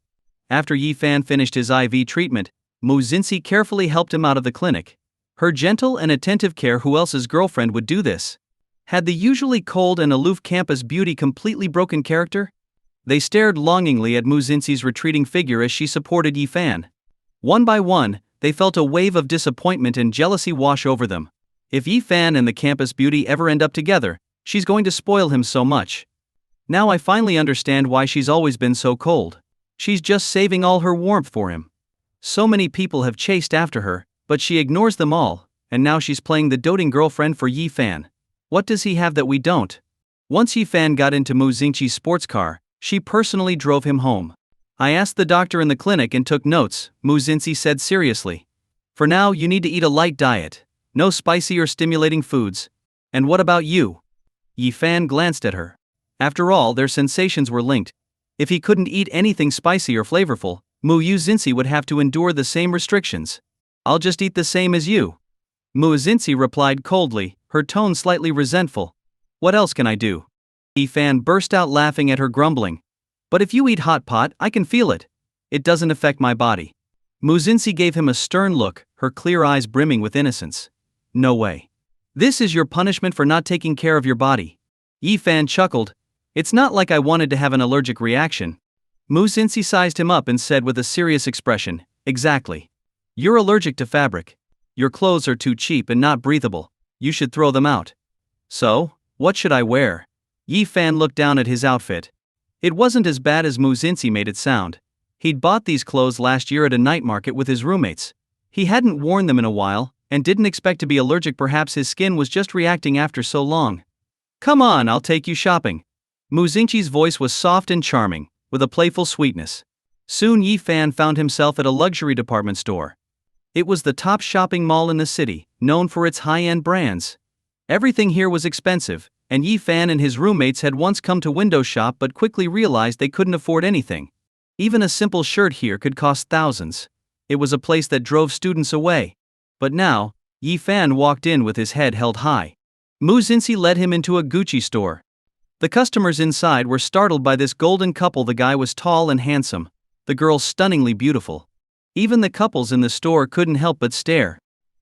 After Yi Fan finished his IV treatment, Mu Jinxi carefully helped him out of the clinic. Her gentle and attentive care. Who else's girlfriend would do this? Had the usually cold and aloof campus beauty completely broken character? They stared longingly at Mu Jinxi's retreating figure as she supported Yi Fan. One by one, they felt a wave of disappointment and jealousy wash over them. If Yi Fan and the campus beauty ever end up together, she's going to spoil him so much. Now I finally understand why she's always been so cold. She's just saving all her warmth for him. So many people have chased after her, but she ignores them all, and now she's playing the doting girlfriend for Yi Fan. What does he have that we don't? Once Yi Fan got into Mu Jinxi's sports car, she personally drove him home. I asked the doctor in the clinic and took notes, Mu Jinxi said seriously. For now, you need to eat a light diet. No spicy or stimulating foods. And what about you? Yi Fan glanced at her. After all, their sensations were linked. If he couldn't eat anything spicy or flavorful, Mu Yuzinsi would have to endure the same restrictions. I'll just eat the same as you. Mu Yuzinsi replied coldly, her tone slightly resentful. What else can I do? Yi Fan burst out laughing at her grumbling. But if you eat hot pot, I can feel it. It doesn't affect my body. Mu Yuzinsi gave him a stern look, her clear eyes brimming with innocence. No way. This is your punishment for not taking care of your body. Yi Fan chuckled. It's not like I wanted to have an allergic reaction. Mu Yuzinsi sized him up and said with a serious expression, exactly. You're allergic to fabric. Your clothes are too cheap and not breathable. You should throw them out. So, what should I wear? Yi Fan looked down at his outfit. It wasn't as bad as Mu Yuzinsi made it sound. He'd bought these clothes last year at a night market with his roommates. He hadn't worn them in a while, and didn't expect to be allergic. Perhaps his skin was just reacting after so long. Come on, I'll take you shopping. Mu Yuzinsi's voice was soft and charming, with a playful sweetness. Soon Yi Fan found himself at a luxury department store. It was the top shopping mall in the city, known for its high-end brands. Everything here was expensive, and Yi Fan and his roommates had once come to window shop but quickly realized they couldn't afford anything. Even a simple shirt here could cost thousands. It was a place that drove students away. But now, Yi Fan walked in with his head held high. Mu Yuzinsi led him into a Gucci store. The customers inside were startled by this golden couple. The guy was tall and handsome, the girl stunningly beautiful. Even the couples in the store couldn't help but stare.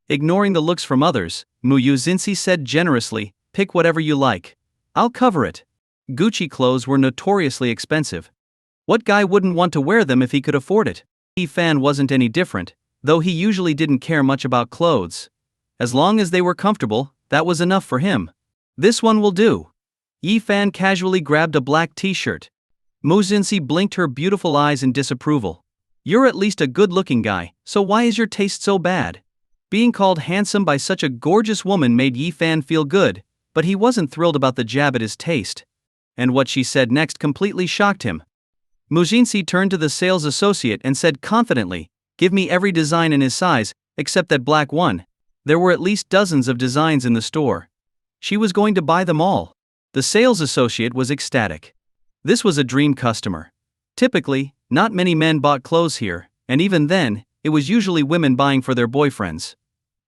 Ignoring the looks from others, Mu Yuzinsi said generously, pick whatever you like. I'll cover it. Gucci clothes were notoriously expensive. What guy wouldn't want to wear them if he could afford it? Yi Fan wasn't any different, though he usually didn't care much about clothes. As long as they were comfortable, that was enough for him. This one will do. Yi Fan casually grabbed a black t-shirt. Mu Yuzinsi blinked her beautiful eyes in disapproval. You're at least a good-looking guy, so why is your taste so bad? Being called handsome by such a gorgeous woman made Yi Fan feel good, but he wasn't thrilled about the jab at his taste. And what she said next completely shocked him. Mu Yuzinsi turned to the sales associate and said confidently, give me every design in his size, except that black one. There were at least dozens of designs in the store. She was going to buy them all. The sales associate was ecstatic. This was a dream customer. Typically, not many men bought clothes here, and even then, it was usually women buying for their boyfriends.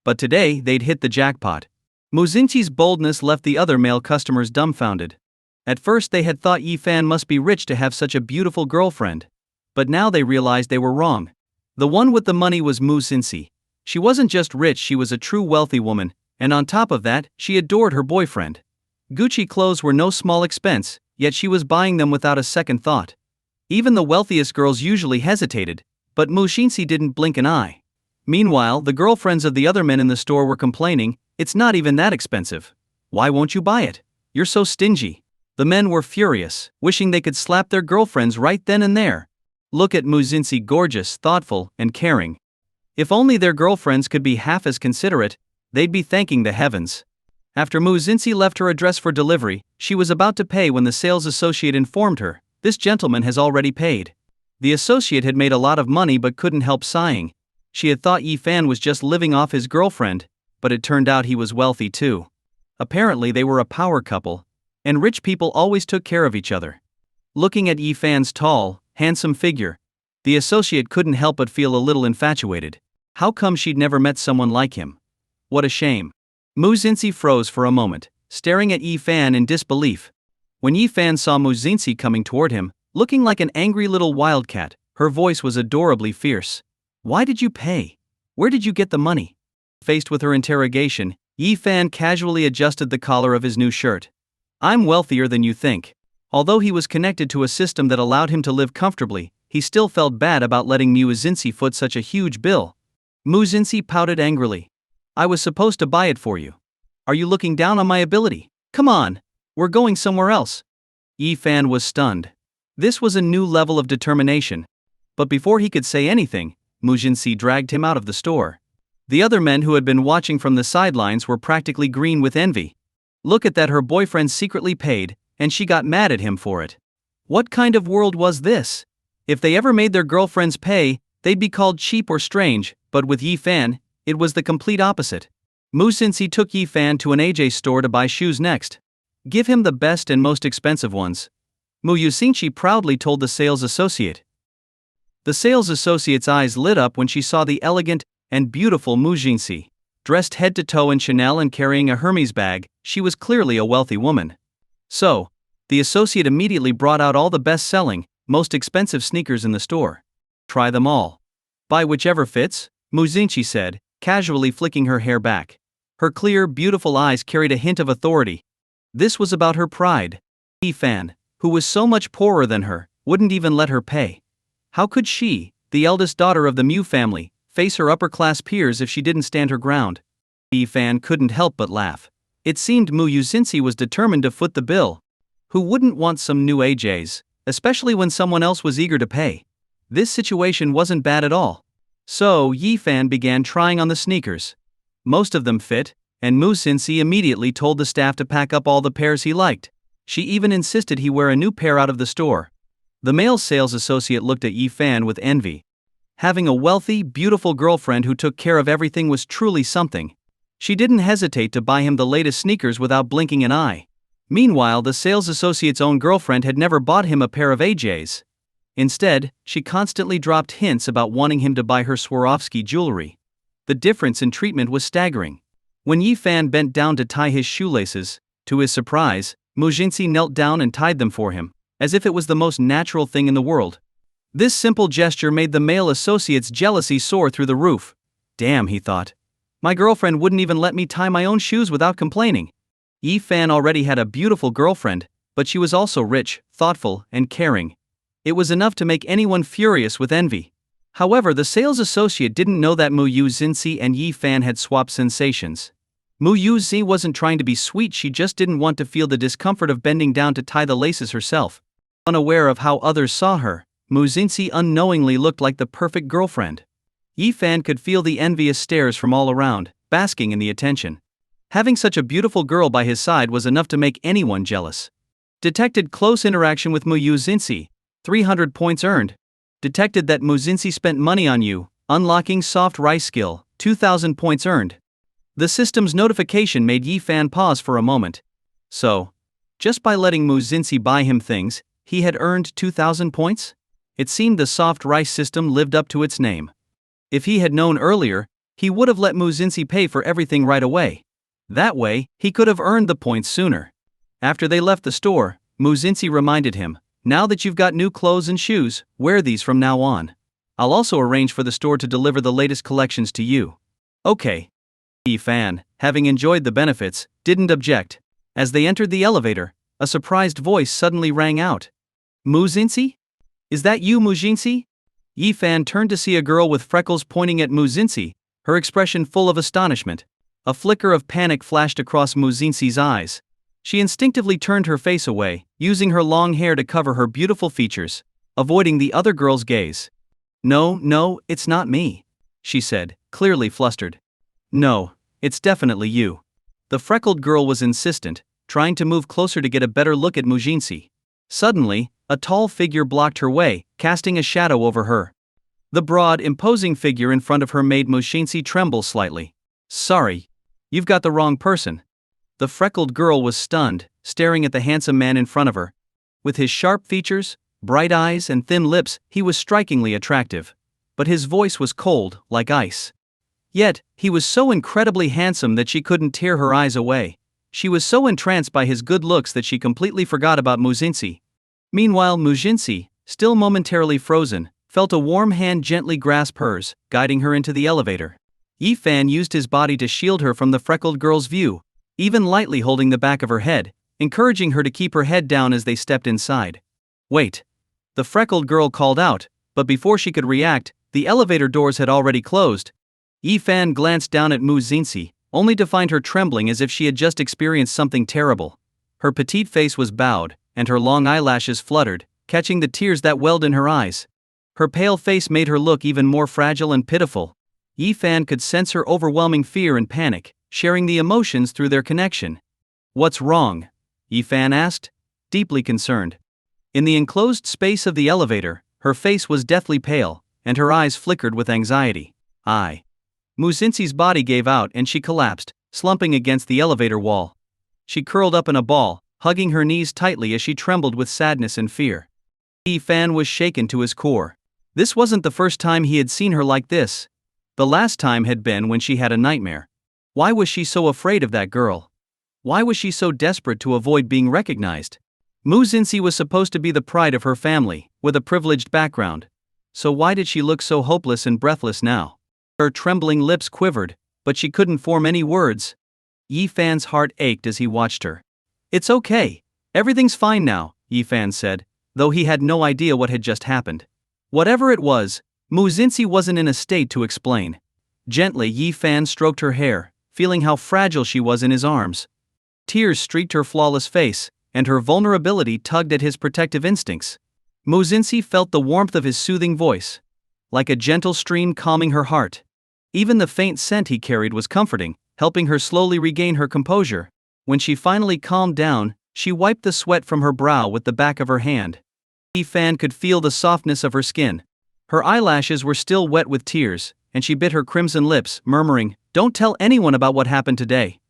But today, they'd hit the jackpot. Mu Yuzinsi's boldness left the other male customers dumbfounded. At first they had thought Yi Fan must be rich to have such a beautiful girlfriend. But now they realized they were wrong. The one with the money was Mu Yuzinsi. She wasn't just rich, she was a true wealthy woman, and on top of that, she adored her boyfriend. Gucci clothes were no small expense, yet she was buying them without a second thought. Even the wealthiest girls usually hesitated, but Mu Yuzinsi didn't blink an eye. Meanwhile, the girlfriends of the other men in the store were complaining, it's not even that expensive. Why won't you buy it? You're so stingy. The men were furious, wishing they could slap their girlfriends right then and there. Look at Mu Yuzinsi, gorgeous, thoughtful, and caring. If only their girlfriends could be half as considerate, they'd be thanking the heavens. After Mu Yuzinsi left her address for delivery, she was about to pay when the sales associate informed her, this gentleman has already paid. The associate had made a lot of money but couldn't help sighing. She had thought Yi Fan was just living off his girlfriend, but it turned out he was wealthy too. Apparently they were a power couple, and rich people always took care of each other. Looking at Yi Fan's tall, handsome figure, the associate couldn't help but feel a little infatuated. How come she'd never met someone like him? What a shame. Mu Yuzinsi froze for a moment, staring at Yi Fan in disbelief. When Yi Fan saw Mu Yuzinsi coming toward him, looking like an angry little wildcat, her voice was adorably fierce. Why did you pay? Where did you get the money? Faced with her interrogation, Yi Fan casually adjusted the collar of his new shirt. I'm wealthier than you think. Although he was connected to a system that allowed him to live comfortably, he still felt bad about letting Mu Yuzinsi foot such a huge bill. Mu Yuzinsi pouted angrily. I was supposed to buy it for you. Are you looking down on my ability? Come on, we're going somewhere else. Yi Fan was stunned. This was a new level of determination. But before he could say anything, Mu Yuzinsi dragged him out of the store. The other men who had been watching from the sidelines were practically green with envy. Look at that, her boyfriend secretly paid, and she got mad at him for it. What kind of world was this? If they ever made their girlfriends pay, they'd be called cheap or strange, but with Yi Fan, it was the complete opposite. Mu Xinxi took Yi Fan to an AJ store to buy shoes next. Give him the best and most expensive ones. Mu Xinxi proudly told the sales associate. The sales associate's eyes lit up when she saw the elegant and beautiful Mu Xinxi. Dressed head to toe in Chanel and carrying a Hermes bag, she was clearly a wealthy woman. So, the associate immediately brought out all the best-selling, most expensive sneakers in the store. Try them all. Buy whichever fits, Mu Xinxi said, casually flicking her hair back. Her clear, beautiful eyes carried a hint of authority. This was about her pride. Yi Fan, who was so much poorer than her, wouldn't even let her pay. How could she, the eldest daughter of the Mu family, face her upper-class peers if she didn't stand her ground? Yi Fan couldn't help but laugh. It seemed Mu Xinxi was determined to foot the bill. Who wouldn't want some new AJs, especially when someone else was eager to pay? This situation wasn't bad at all. So Yi Fan began trying on the sneakers. Most of them fit, and Mu Xinxi immediately told the staff to pack up all the pairs he liked. She even insisted he wear a new pair out of the store. The male sales associate looked at Yi Fan with envy. Having a wealthy, beautiful girlfriend who took care of everything was truly something. She didn't hesitate to buy him the latest sneakers without blinking an eye. Meanwhile, the sales associate's own girlfriend had never bought him a pair of AJs. Instead, she constantly dropped hints about wanting him to buy her Swarovski jewelry. The difference in treatment was staggering. When Yi Fan bent down to tie his shoelaces, to his surprise, Mu Xinxi knelt down and tied them for him, as if it was the most natural thing in the world. This simple gesture made the male associate's jealousy soar through the roof. Damn, he thought. My girlfriend wouldn't even let me tie my own shoes without complaining. Yi Fan already had a beautiful girlfriend, but she was also rich, thoughtful, and caring. It was enough to make anyone furious with envy. However, the sales associate didn't know that Mu Xinxi and Yi Fan had swapped sensations. Mu Xinxi wasn't trying to be sweet, she just didn't want to feel the discomfort of bending down to tie the laces herself. Unaware of how others saw her, Mu Xinxi unknowingly looked like the perfect girlfriend. Yi Fan could feel the envious stares from all around, basking in the attention. Having such a beautiful girl by his side was enough to make anyone jealous. Detected close interaction with Mu Xinxi, 300 points earned. Detected that Mu Xinxi spent money on you, unlocking soft rice skill, 2,000 points earned. The system's notification made Yi Fan pause for a moment. So, just by letting Mu Xinxi buy him things, he had earned 2,000 points? It seemed the soft rice system lived up to its name. If he had known earlier, he would have let Mu Xinxi pay for everything right away. That way, he could have earned the points sooner. After they left the store, Mu Xinxi reminded him, now that you've got new clothes and shoes, wear these from now on. I'll also arrange for the store to deliver the latest collections to you. Okay. Yi Fan, having enjoyed the benefits, didn't object. As they entered the elevator, a surprised voice suddenly rang out. Mu Xinxi? Is that you, Mu Xinxi? Yi Fan turned to see a girl with freckles pointing at Mu Xinxi, her expression full of astonishment. A flicker of panic flashed across Mu Xinxi's eyes. She instinctively turned her face away, using her long hair to cover her beautiful features, avoiding the other girl's gaze. No, it's not me, she said, clearly flustered. No, it's definitely you. The freckled girl was insistent, trying to move closer to get a better look at Mu Xinxi. Suddenly, a tall figure blocked her way, casting a shadow over her. The broad, imposing figure in front of her made Mu Xinxi tremble slightly. Sorry, you've got the wrong person. The freckled girl was stunned, staring at the handsome man in front of her. With his sharp features, bright eyes, and thin lips, he was strikingly attractive. But his voice was cold, like ice. Yet, he was so incredibly handsome that she couldn't tear her eyes away. She was so entranced by his good looks that she completely forgot about Mu Xinxi. Meanwhile, Mu Xinxi, still momentarily frozen, felt a warm hand gently grasp hers, guiding her into the elevator. Yi Fan used his body to shield her from the freckled girl's view, even lightly holding the back of her head, encouraging her to keep her head down as they stepped inside. Wait! The freckled girl called out, but before she could react, the elevator doors had already closed. Yi Fan glanced down at Mu Xinxi, only to find her trembling as if she had just experienced something terrible. Her petite face was bowed, and her long eyelashes fluttered, catching the tears that welled in her eyes. Her pale face made her look even more fragile and pitiful. Yi Fan could sense her overwhelming fear and panic, sharing the emotions through their connection. What's wrong? Yi Fan asked, deeply concerned. In the enclosed space of the elevator, her face was deathly pale, and her eyes flickered with anxiety. Mu Mu Xinxi's body gave out and she collapsed, slumping against the elevator wall. She curled up in a ball, hugging her knees tightly as she trembled with sadness and fear. Yi Fan was shaken to his core. This wasn't the first time he had seen her like this. The last time had been when she had a nightmare. Why was she so afraid of that girl? Why was she so desperate to avoid being recognized? Mu Xinxi was supposed to be the pride of her family, with a privileged background. So why did she look so hopeless and breathless now? Her trembling lips quivered, but she couldn't form any words. Yi Fan's heart ached as he watched her. "It's okay. Everything's fine now," Yi Fan said, though he had no idea what had just happened. Whatever it was, Mu Xinxi wasn't in a state to explain. Gently, Yi Fan stroked her hair, feeling how fragile she was in his arms. Tears streaked her flawless face, and her vulnerability tugged at his protective instincts. Mu Xinxi felt the warmth of his soothing voice, like a gentle stream calming her heart. Even the faint scent he carried was comforting, helping her slowly regain her composure. When she finally calmed down, she wiped the sweat from her brow with the back of her hand. Yi Fan could feel the softness of her skin. Her eyelashes were still wet with tears, and she bit her crimson lips, murmuring, "Don't tell anyone about what happened today.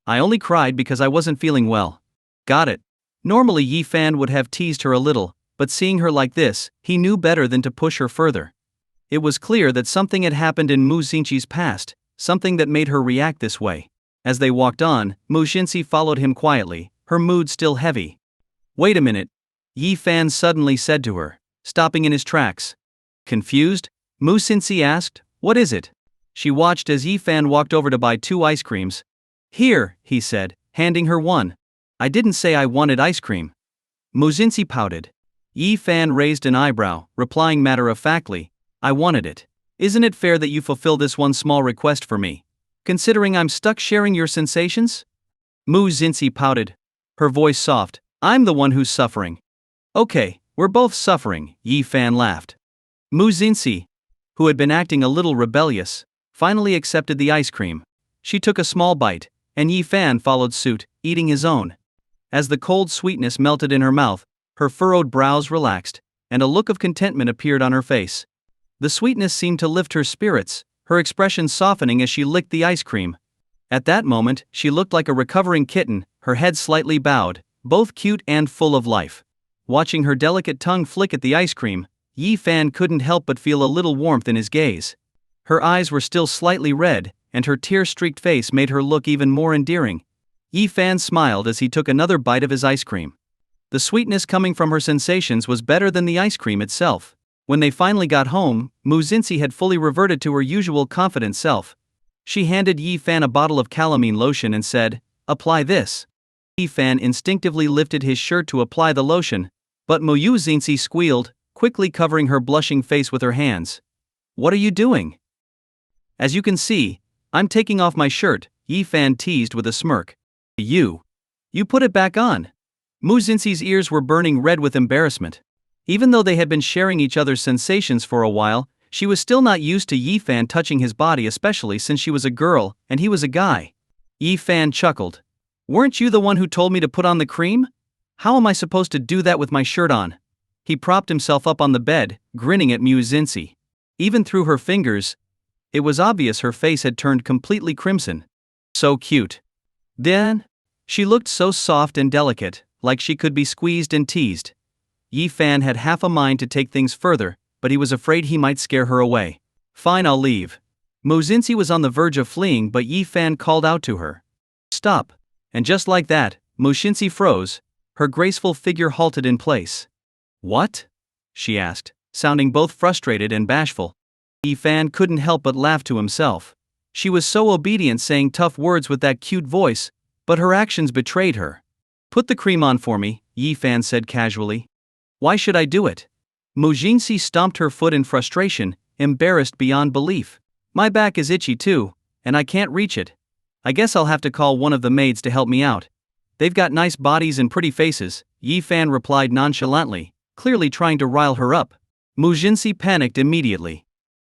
I only cried because I wasn't feeling well." Got it. Normally Yi Fan would have teased her a little, but seeing her like this, he knew better than to push her further. It was clear that something had happened in Mu Xinxi's past, something that made her react this way. As they walked on, Mu Xinxi followed him quietly, her mood still heavy. "Wait a minute," Yi Fan suddenly said to her, stopping in his tracks. Confused, Mu Xinxi asked, "What is it?" She watched as Yi Fan walked over to buy 2 ice creams. "Here," he said, handing her one. "I didn't say I wanted ice cream." Mu Xinxi pouted. Yi Fan raised an eyebrow, replying matter-of-factly, "I wanted it. Isn't it fair that you fulfill this one small request for me, considering I'm stuck sharing your sensations?" Mu Xinxi pouted, her voice soft. "I'm the one who's suffering." "Okay, we're both suffering," Yi Fan laughed. Mu Xinxi, who had been acting a little rebellious, finally accepted the ice cream. She took a small bite, and Yi Fan followed suit, eating his own. As the cold sweetness melted in her mouth, her furrowed brows relaxed, and a look of contentment appeared on her face. The sweetness seemed to lift her spirits, her expression softening as she licked the ice cream. At that moment, she looked like a recovering kitten, her head slightly bowed, both cute and full of life. Watching her delicate tongue flick at the ice cream, Yi Fan couldn't help but feel a little warmth in his gaze. Her eyes were still slightly red, and her tear-streaked face made her look even more endearing. Yi Fan smiled as he took another bite of his ice cream. The sweetness coming from her sensations was better than the ice cream itself. When they finally got home, Mu Xinxi had fully reverted to her usual confident self. She handed Yi Fan a bottle of calamine lotion and said, "Apply this." Yi Fan instinctively lifted his shirt to apply the lotion, but Mu Xinxi squealed, quickly covering her blushing face with her hands. "What are you doing?" "As you can see, I'm taking off my shirt," Yi Fan teased with a smirk. You put it back on." Mu Xinxi's ears were burning red with embarrassment. Even though they had been sharing each other's sensations for a while, she was still not used to Yi Fan touching his body, especially since she was a girl and he was a guy. Yi Fan chuckled. "Weren't you the one who told me to put on the cream? How am I supposed to do that with my shirt on?" He propped himself up on the bed, grinning at Mu Xinxi. Even through her fingers, it was obvious her face had turned completely crimson. So cute. Then, she looked so soft and delicate, like she could be squeezed and teased. Yi Fan had half a mind to take things further, but he was afraid he might scare her away. "Fine, I'll leave." Mu Xinxi was on the verge of fleeing, but Yi Fan called out to her, "Stop." And just like that, Mu Xinxi froze, her graceful figure halted in place. "What?" she asked, sounding both frustrated and bashful. Yi Fan couldn't help but laugh to himself. She was so obedient, saying tough words with that cute voice, but her actions betrayed her. "Put the cream on for me," Yi Fan said casually. "Why should I do it?" Mu Xinxi stomped her foot in frustration, embarrassed beyond belief. "My back is itchy too, and I can't reach it. I guess I'll have to call one of the maids to help me out. They've got nice bodies and pretty faces," Yi Fan replied nonchalantly, clearly trying to rile her up. Mu Xinxi panicked immediately.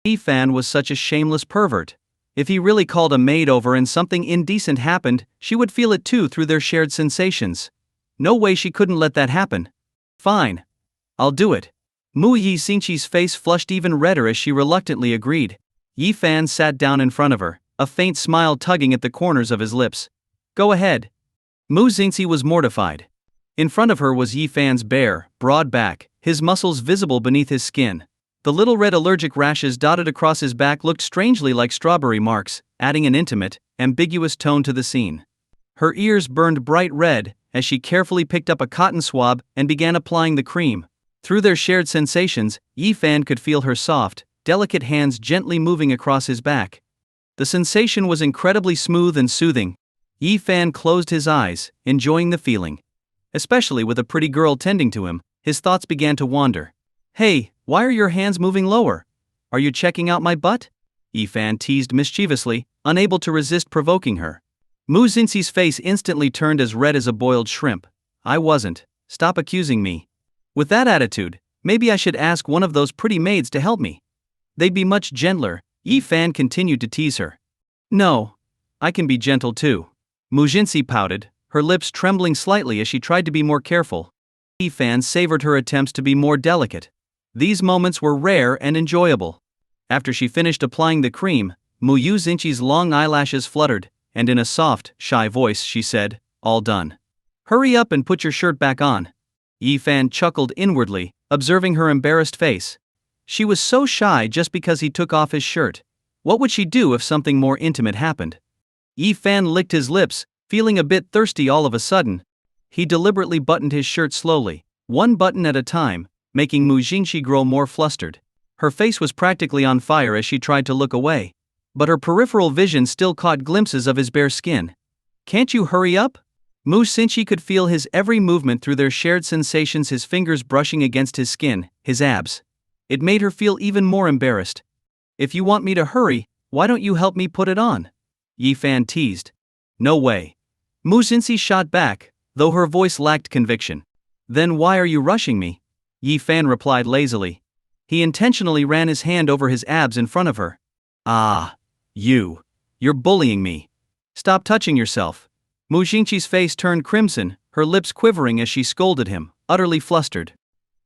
Yi Fan was such a shameless pervert. If he really called a maid over and something indecent happened, she would feel it too through their shared sensations. No way, she couldn't let that happen. "Fine. I'll do it." Mu Xinxi's face flushed even redder as she reluctantly agreed. Yi Fan sat down in front of her, a faint smile tugging at the corners of his lips. Go ahead. Mu Xingxi was mortified. In front of her was Yi Fan's bare, broad back, his muscles visible beneath his skin. The little red allergic rashes dotted across his back looked strangely like strawberry marks, adding an intimate, ambiguous tone to the scene. Her ears burned bright red as she carefully picked up a cotton swab and began applying the cream. Through their shared sensations, Yi Fan could feel her soft, delicate hands gently moving across his back. The sensation was incredibly smooth and soothing. Yi Fan closed his eyes, enjoying the feeling. Especially with a pretty girl tending to him, his thoughts began to wander. Hey, why are your hands moving lower? Are you checking out my butt? Yi Fan teased mischievously, unable to resist provoking her. Mu Xingxi's face instantly turned as red as a boiled shrimp. I wasn't. Stop accusing me. With that attitude, maybe I should ask one of those pretty maids to help me. They'd be much gentler. Yi Fan continued to tease her. No. I can be gentle too. Mu Xingxi pouted, her lips trembling slightly as she tried to be more careful. Yi Fan savored her attempts to be more delicate. These moments were rare and enjoyable. After she finished applying the cream, Mu Xingxi's long eyelashes fluttered, and in a soft, shy voice she said, all done. Hurry up and put your shirt back on. Yi Fan chuckled inwardly, observing her embarrassed face. She was so shy just because he took off his shirt. What would she do if something more intimate happened? Yi Fan licked his lips, feeling a bit thirsty all of a sudden. He deliberately buttoned his shirt slowly, one button at a time, making Mu Xingxi grow more flustered. Her face was practically on fire as she tried to look away. But her peripheral vision still caught glimpses of his bare skin. Can't you hurry up? Mu Xingxi could feel his every movement through their shared sensations, his fingers brushing against his skin, his abs. It made her feel even more embarrassed. If you want me to hurry, why don't you help me put it on? Yi Fan teased. No way. Mu Xingxi shot back, though her voice lacked conviction. Then why are you rushing me? Yi Fan replied lazily. He intentionally ran his hand over his abs in front of her. Ah. You're bullying me. Stop touching yourself. Mu Xingqi's face turned crimson, her lips quivering as she scolded him, utterly flustered.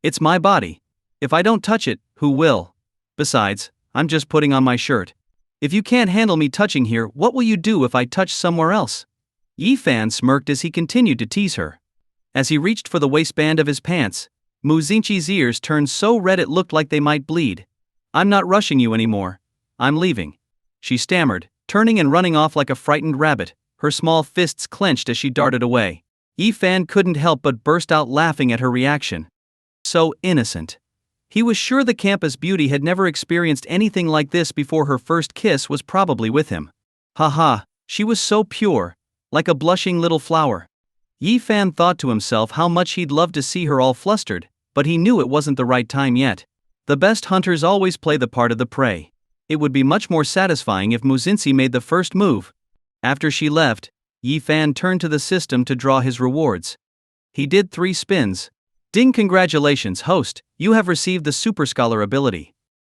It's my body. If I don't touch it, who will? Besides, I'm just putting on my shirt. If you can't handle me touching here, what will you do if I touch somewhere else? Yi Fan smirked as he continued to tease her. As he reached for the waistband of his pants, Mu Xingqi's ears turned so red it looked like they might bleed. I'm not rushing you anymore. I'm leaving. She stammered, turning and running off like a frightened rabbit, her small fists clenched as she darted away. Yi Fan couldn't help but burst out laughing at her reaction. So innocent. He was sure the campus beauty had never experienced anything like this before. Her first kiss was probably with him. Haha, she was so pure, like a blushing little flower. Yi Fan thought to himself how much he'd love to see her all flustered, but he knew it wasn't the right time yet. The best hunters always play the part of the prey. It would be much more satisfying if Mu Xingxi made the first move. After she left, Yi Fan turned to the system to draw his rewards. He did 3 spins. Ding, congratulations host, you have received the Super Scholar ability.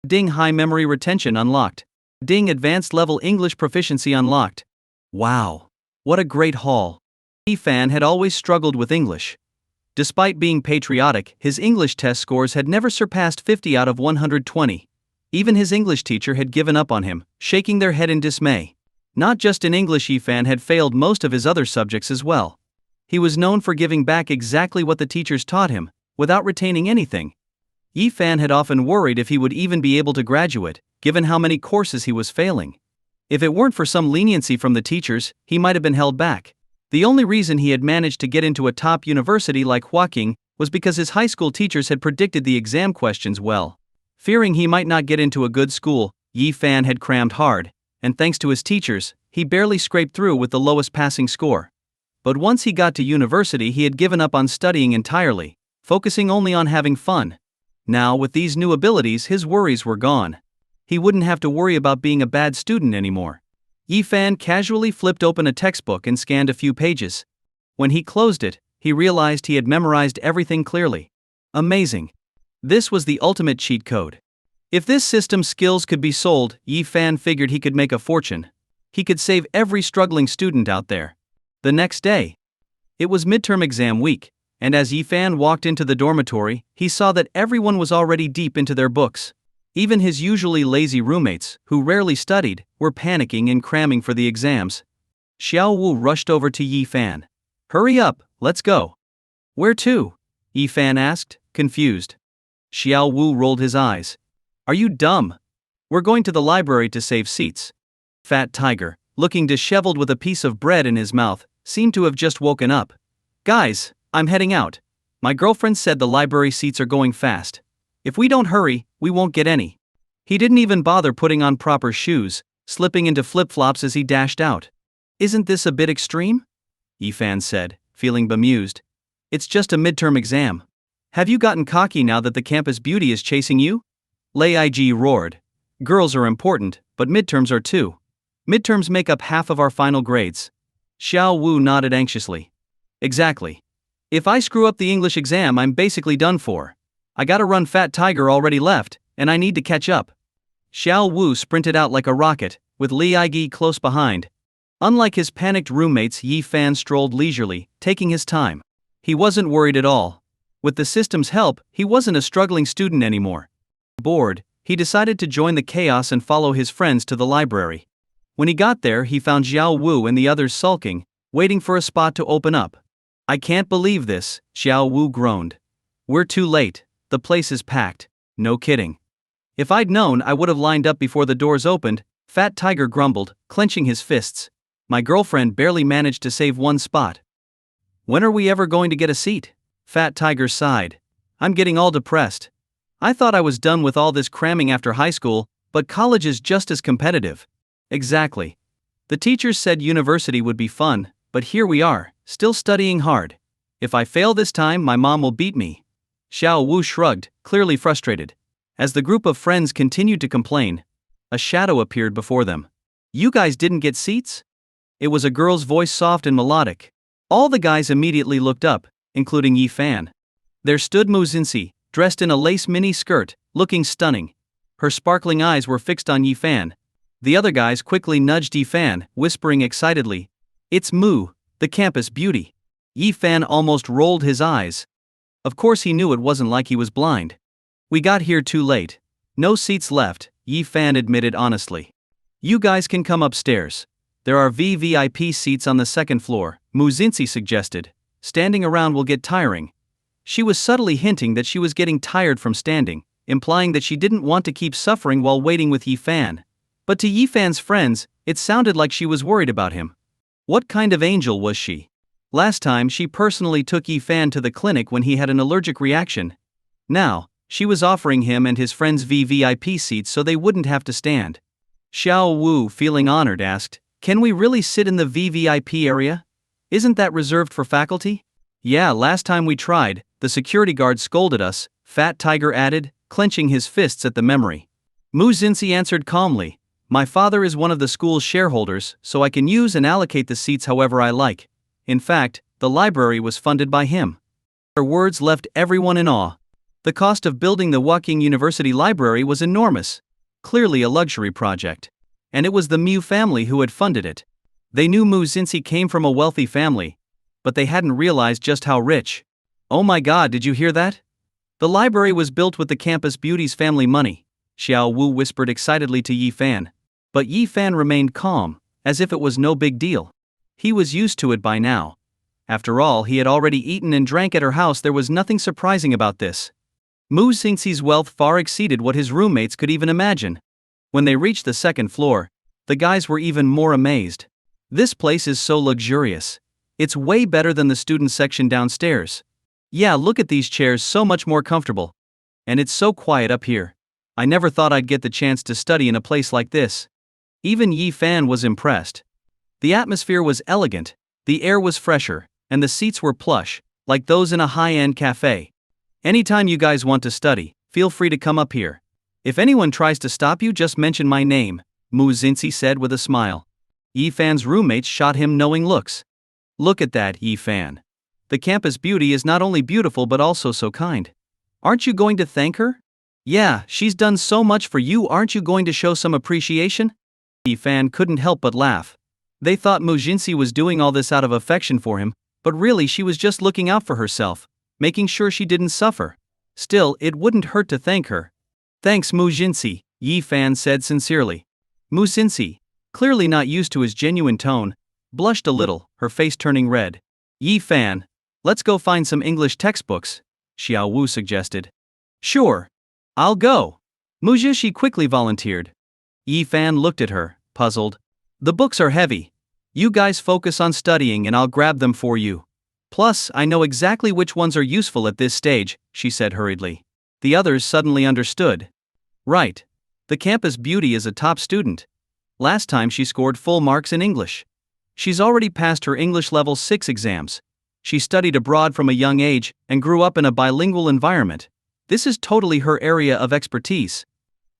Ding, high memory retention unlocked. Ding, advanced level English proficiency unlocked. Wow. What a great haul. Yi Fan had always struggled with English. Despite being patriotic, his English test scores had never surpassed 50 out of 120. Even his English teacher had given up on him, shaking their head in dismay. Not just in English, Yi Fan had failed most of his other subjects as well. He was known for giving back exactly what the teachers taught him, without retaining anything. Yi Fan had often worried if he would even be able to graduate, given how many courses he was failing. If it weren't for some leniency from the teachers, he might have been held back. The only reason he had managed to get into a top university like Huaking was because his high school teachers had predicted the exam questions well. Fearing he might not get into a good school, Yi Fan had crammed hard, and thanks to his teachers, he barely scraped through with the lowest passing score. But once he got to university, he had given up on studying entirely, focusing only on having fun. Now, with these new abilities, his worries were gone. He wouldn't have to worry about being a bad student anymore. Yi Fan casually flipped open a textbook and scanned a few pages. When he closed it, he realized he had memorized everything clearly. Amazing. This was the ultimate cheat code. If this system's skills could be sold, Yi Fan figured he could make a fortune. He could save every struggling student out there. The next day, it was midterm exam week, and as Yi Fan walked into the dormitory, he saw that everyone was already deep into their books. Even his usually lazy roommates, who rarely studied, were panicking and cramming for the exams. Xiao Wu rushed over to Yi Fan. "Hurry up, let's go." "Where to?" Yi Fan asked, confused. Xiao Wu rolled his eyes. "Are you dumb? We're going to the library to save seats." Fat Tiger, looking disheveled with a piece of bread in his mouth, seemed to have just woken up. "Guys, I'm heading out. My girlfriend said the library seats are going fast. If we don't hurry, we won't get any." He didn't even bother putting on proper shoes, slipping into flip-flops as he dashed out. "Isn't this a bit extreme?" Yi Fan said, feeling bemused. "It's just a midterm exam. Have you gotten cocky now that the campus beauty is chasing you?" Lei Ig roared. "Girls are important, but midterms are too. Midterms make up half of our final grades." Xiao Wu nodded anxiously. "Exactly. If I screw up the English exam, I'm basically done for. I gotta run. Fat Tiger already left, and I need to catch up." Xiao Wu sprinted out like a rocket, with Li Yi close behind. Unlike his panicked roommates, Yi Fan strolled leisurely, taking his time. He wasn't worried at all. With the system's help, he wasn't a struggling student anymore. Bored, he decided to join the chaos and follow his friends to the library. When he got there, he found Xiao Wu and the others sulking, waiting for a spot to open up. "I can't believe this," Xiao Wu groaned. "We're too late, the place is packed." "No kidding. If I'd known, I would have lined up before the doors opened," Fat Tiger grumbled, clenching his fists. "My girlfriend barely managed to save one spot." "When are we ever going to get a seat?" Fat Tiger sighed. "I'm getting all depressed. I thought I was done with all this cramming after high school, but college is just as competitive." "Exactly. The teachers said university would be fun, but here we are, still studying hard. If I fail this time, my mom will beat me." Xiao Wu shrugged, clearly frustrated. As the group of friends continued to complain, a shadow appeared before them. "You guys didn't get seats?" It was a girl's voice, soft and melodic. All the guys immediately looked up, including Yi Fan. There stood Mu Xinxi, dressed in a lace mini skirt, looking stunning. Her sparkling eyes were fixed on Yi Fan. The other guys quickly nudged Yi Fan, whispering excitedly, "It's Mu, the campus beauty." Yi Fan almost rolled his eyes. Of course he knew it wasn't like he was blind. "We got here too late. No seats left," Yi Fan admitted honestly. "You guys can come upstairs. There are VVIP seats on the second floor," Mu Xinxi suggested. "Standing around will get tiring." She was subtly hinting that she was getting tired from standing, implying that she didn't want to keep suffering while waiting with Yi Fan. But to Yi Fan's friends, it sounded like she was worried about him. What kind of angel was she? Last time she personally took Yi Fan to the clinic when he had an allergic reaction. Now, she was offering him and his friends VVIP seats so they wouldn't have to stand. Xiao Wu, feeling honored, asked, "Can we really sit in the VVIP area? Isn't that reserved for faculty?" "Yeah, last time we tried, the security guard scolded us," Fat Tiger added, clenching his fists at the memory. Mu Xinxi answered calmly, "My father is one of the school's shareholders, so I can use and allocate the seats however I like. In fact, the library was funded by him." Her words left everyone in awe. The cost of building the Woking University Library was enormous. Clearly a luxury project. And it was the Mu family who had funded it. They knew Mu Xinxi came from a wealthy family, but they hadn't realized just how rich. "Oh my god, did you hear that? The library was built with the campus beauty's family money," Xiao Wu whispered excitedly to Yi Fan. But Yi Fan remained calm, as if it was no big deal. He was used to it by now. After all, he had already eaten and drank at her house. There was nothing surprising about this. Mu Xinxi's wealth far exceeded what his roommates could even imagine. When they reached the second floor, the guys were even more amazed. "This place is so luxurious. It's way better than the student section downstairs. Yeah, look at these chairs, so much more comfortable. And it's so quiet up here. I never thought I'd get the chance to study in a place like this." Even Yi Fan was impressed. The atmosphere was elegant, the air was fresher, and the seats were plush, like those in a high-end cafe. "Anytime you guys want to study, feel free to come up here. If anyone tries to stop you, just mention my name," Mu Xinxi said with a smile. Yi Fan's roommates shot him knowing looks. "Look at that, Yi Fan. The campus beauty is not only beautiful but also so kind. Aren't you going to thank her? Yeah, she's done so much for you. Aren't you going to show some appreciation?" Yi Fan couldn't help but laugh. They thought Mu Xinxi was doing all this out of affection for him, but really she was just looking out for herself, making sure she didn't suffer. Still, it wouldn't hurt to thank her. Thanks Mu Jinsi, Yi Fan said sincerely. Mu Jinsi, clearly not used to his genuine tone, blushed a little, her face turning red. Yi Fan, let's go find some English textbooks, Xiao Wu suggested. Sure. I'll go. Mu Zhishi quickly volunteered. Yi Fan looked at her, puzzled. The books are heavy. You guys focus on studying and I'll grab them for you. Plus, I know exactly which ones are useful at this stage, she said hurriedly. The others suddenly understood. Right. The campus beauty is a top student. Last time she scored full marks in English. She's already passed her English level 6 exams. She studied abroad from a young age and grew up in a bilingual environment. This is totally her area of expertise.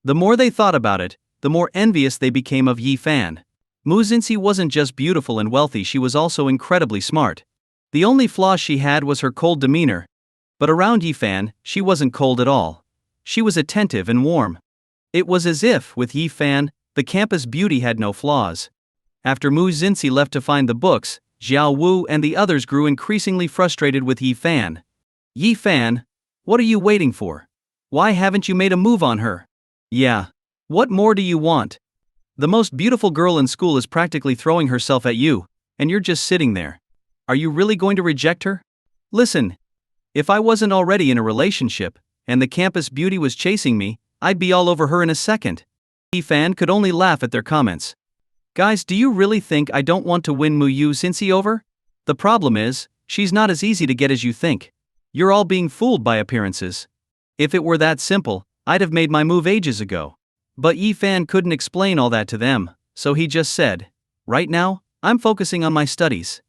The more they thought about it, the more envious they became of Yi Fan. Mu Jinsi wasn't just beautiful and wealthy, she was also incredibly smart. The only flaw she had was her cold demeanor. But around Yi Fan, she wasn't cold at all. She was attentive and warm. It was as if, with Yi Fan, the campus beauty had no flaws. After Mu Jinsi left to find the books, Xiao Wu and the others grew increasingly frustrated with Yi Fan. Yi Fan, what are you waiting for? Why haven't you made a move on her? Yeah. What more do you want? The most beautiful girl in school is practically throwing herself at you, and you're just sitting there. Are you really going to reject her? Listen. If I wasn't already in a relationship, and the campus beauty was chasing me, I'd be all over her in a second. Yi Fan could only laugh at their comments. Guys, do you really think I don't want to win Mu Jinsi over? The problem is, she's not as easy to get as you think. You're all being fooled by appearances. If it were that simple, I'd have made my move ages ago. But Yi Fan couldn't explain all that to them, so he just said, right now, I'm focusing on my studies.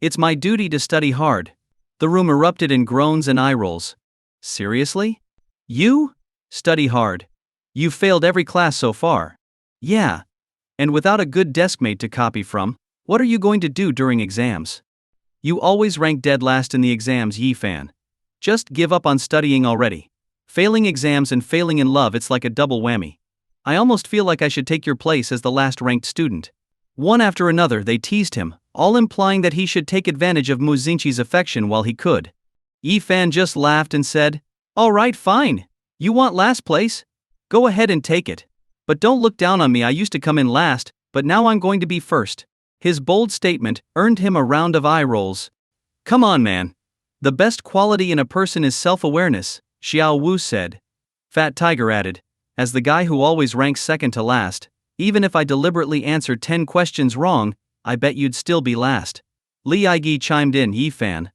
It's my duty to study hard. The room erupted in groans and eye rolls. Seriously? You? Study hard. You've failed every class so far. Yeah. And without a good deskmate to copy from, what are you going to do during exams? You always rank dead last in the exams, Yi Fan. Just give up on studying already. Failing exams and failing in love, it's like a double whammy. I almost feel like I should take your place as the last ranked student. One after another they teased him, all implying that he should take advantage of Mu Jinsi's affection while he could. Yi Fan just laughed and said, all right, fine. You want last place? Go ahead and take it. But don't look down on me, I used to come in last, but now I'm going to be first. His bold statement earned him a round of eye rolls. Come on, man. The best quality in a person is self-awareness, Xiao Wu said. Fat Tiger added, as the guy who always ranks second to last, even if I deliberately answered 10 questions wrong, I bet you'd still be last. Li Aigi chimed in, Yi Fan.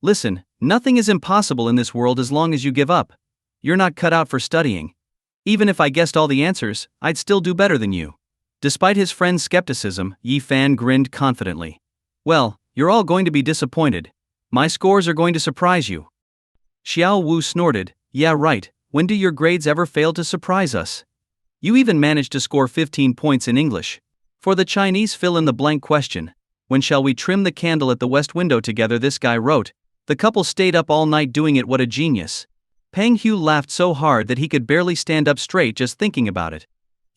Listen, nothing is impossible in this world as long as you give up. You're not cut out for studying. Even if I guessed all the answers, I'd still do better than you. Despite his friend's skepticism, Yi Fan grinned confidently. Well, you're all going to be disappointed. My scores are going to surprise you. Xiao Wu snorted, yeah right, when do your grades ever fail to surprise us? You even managed to score 15 points in English. For the Chinese fill-in-the-blank question, when shall we trim the candle at the west window together, this guy wrote. The couple stayed up all night doing it, what a genius. Peng Hu laughed so hard that he could barely stand up straight just thinking about it.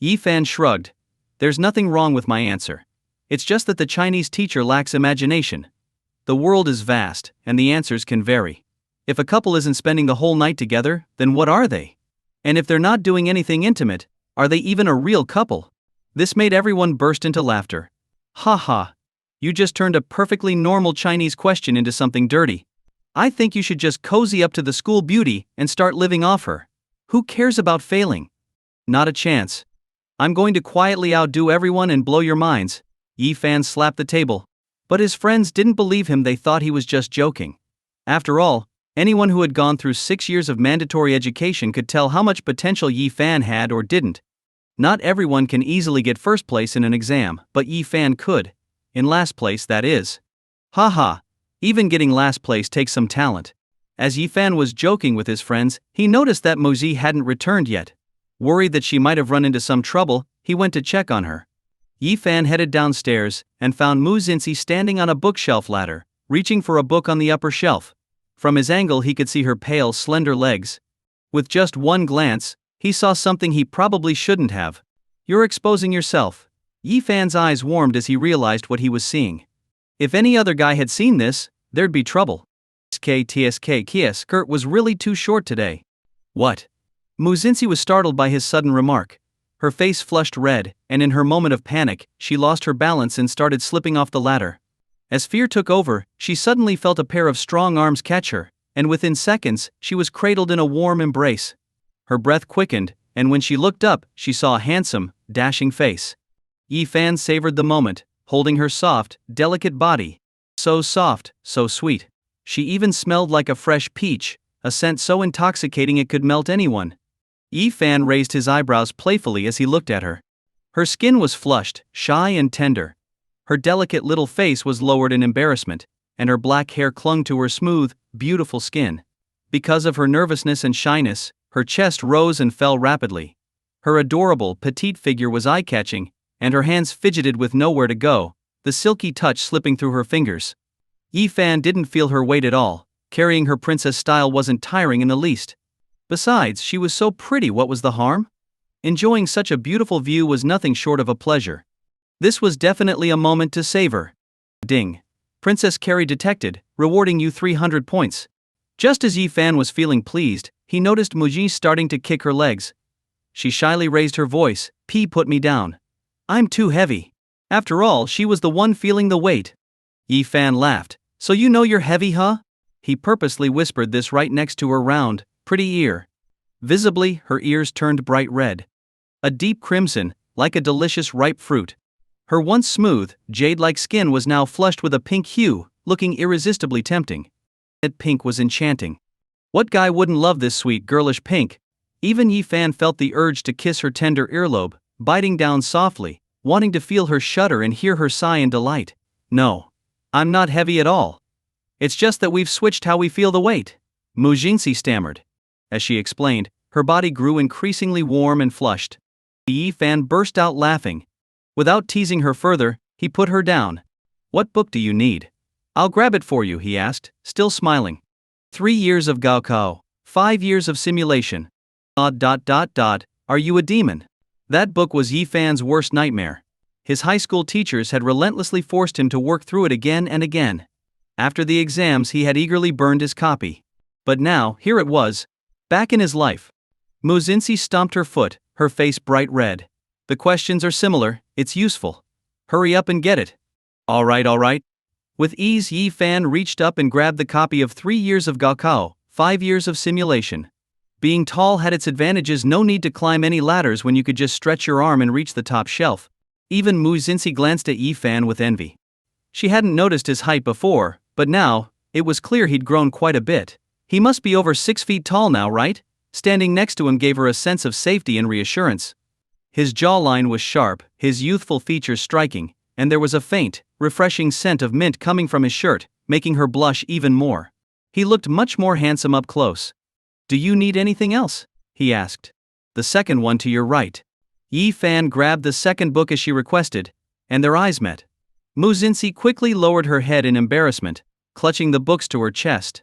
Yi Fan shrugged. There's nothing wrong with my answer. It's just that the Chinese teacher lacks imagination. The world is vast, and the answers can vary. If a couple isn't spending the whole night together, then what are they? And if they're not doing anything intimate, are they even a real couple? This made everyone burst into laughter. Ha ha. You just turned a perfectly normal Chinese question into something dirty. I think you should just cozy up to the school beauty and start living off her. Who cares about failing? Not a chance. I'm going to quietly outdo everyone and blow your minds. Yi Fan slapped the table. But his friends didn't believe him, they thought he was just joking. After all, anyone who had gone through 6 years of mandatory education could tell how much potential Yi Fan had or didn't. Not everyone can easily get first place in an exam, but Yi Fan could. In last place, that is. Haha. Even getting last place takes some talent. As Yi Fan was joking with his friends, he noticed that Mu Zi hadn't returned yet. Worried that she might have run into some trouble, he went to check on her. Yi Fan headed downstairs and found Mu Jinsi standing on a bookshelf ladder, reaching for a book on the upper shelf. From his angle he could see her pale, slender legs. With just one glance, he saw something he probably shouldn't have. You're exposing yourself. Yi Fan's eyes warmed as he realized what he was seeing. If any other guy had seen this, there'd be trouble. Kurt was really too short today. What? Mu Xinxi was startled by his sudden remark. Her face flushed red, and in her moment of panic, she lost her balance and started slipping off the ladder. As fear took over, she suddenly felt a pair of strong arms catch her, and within seconds, she was cradled in a warm embrace. Her breath quickened, and when she looked up, she saw a handsome, dashing face. Yi Fan savored the moment, holding her soft, delicate body. So soft, so sweet. She even smelled like a fresh peach, a scent so intoxicating it could melt anyone. Yi Fan raised his eyebrows playfully as he looked at her. Her skin was flushed, shy and tender. Her delicate little face was lowered in embarrassment, and her black hair clung to her smooth, beautiful skin. Because of her nervousness and shyness, her chest rose and fell rapidly. Her adorable, petite figure was eye-catching, and her hands fidgeted with nowhere to go, the silky touch slipping through her fingers. Yi Fan didn't feel her weight at all. Carrying her princess style wasn't tiring in the least. Besides, she was so pretty, what was the harm? Enjoying such a beautiful view was nothing short of a pleasure. This was definitely a moment to savor. Ding. Princess Carrie detected, rewarding you 300 points. Just as Yi Fan was feeling pleased, he noticed Muji starting to kick her legs. She shyly raised her voice, "P, put me down. I'm too heavy." After all, she was the one feeling the weight. Yi Fan laughed. "So you know you're heavy, huh?" He purposely whispered this right next to her round, pretty ear. Visibly, her ears turned bright red. A deep crimson, like a delicious ripe fruit. Her once smooth, jade-like skin was now flushed with a pink hue, looking irresistibly tempting. That pink was enchanting. What guy wouldn't love this sweet girlish pink? Even Yi Fan felt the urge to kiss her tender earlobe, biting down softly, wanting to feel her shudder and hear her sigh in delight. "No. I'm not heavy at all. It's just that we've switched how we feel the weight," Mu Xinxi stammered. As she explained, her body grew increasingly warm and flushed. Yi Fan burst out laughing. Without teasing her further, he put her down. "What book do you need? I'll grab it for you," he asked, still smiling. 3 years of Gaokao, 5 years of simulation. Are you a demon? That book was Yi Fan's worst nightmare. His high school teachers had relentlessly forced him to work through it again and again. After the exams, he had eagerly burned his copy. But now, here it was, back in his life. Mu Xinxi stomped her foot, her face bright red. "The questions are similar, it's useful. Hurry up and get it." All right. With ease, Yi Fan reached up and grabbed the copy of 3 years of Gaokao, 5 years of simulation. Being tall had its advantages, no need to climb any ladders when you could just stretch your arm and reach the top shelf. Even Mu Xinxi glanced at Yi Fan with envy. She hadn't noticed his height before, but now, it was clear he'd grown quite a bit. He must be over 6 feet tall now, right? Standing next to him gave her a sense of safety and reassurance. His jawline was sharp, his youthful features striking, and there was a faint, refreshing scent of mint coming from his shirt, making her blush even more. He looked much more handsome up close. "Do you need anything else?" he asked. "The second one to your right." Yi Fan grabbed the second book as she requested, and their eyes met. Mu Xinxi quickly lowered her head in embarrassment, clutching the books to her chest.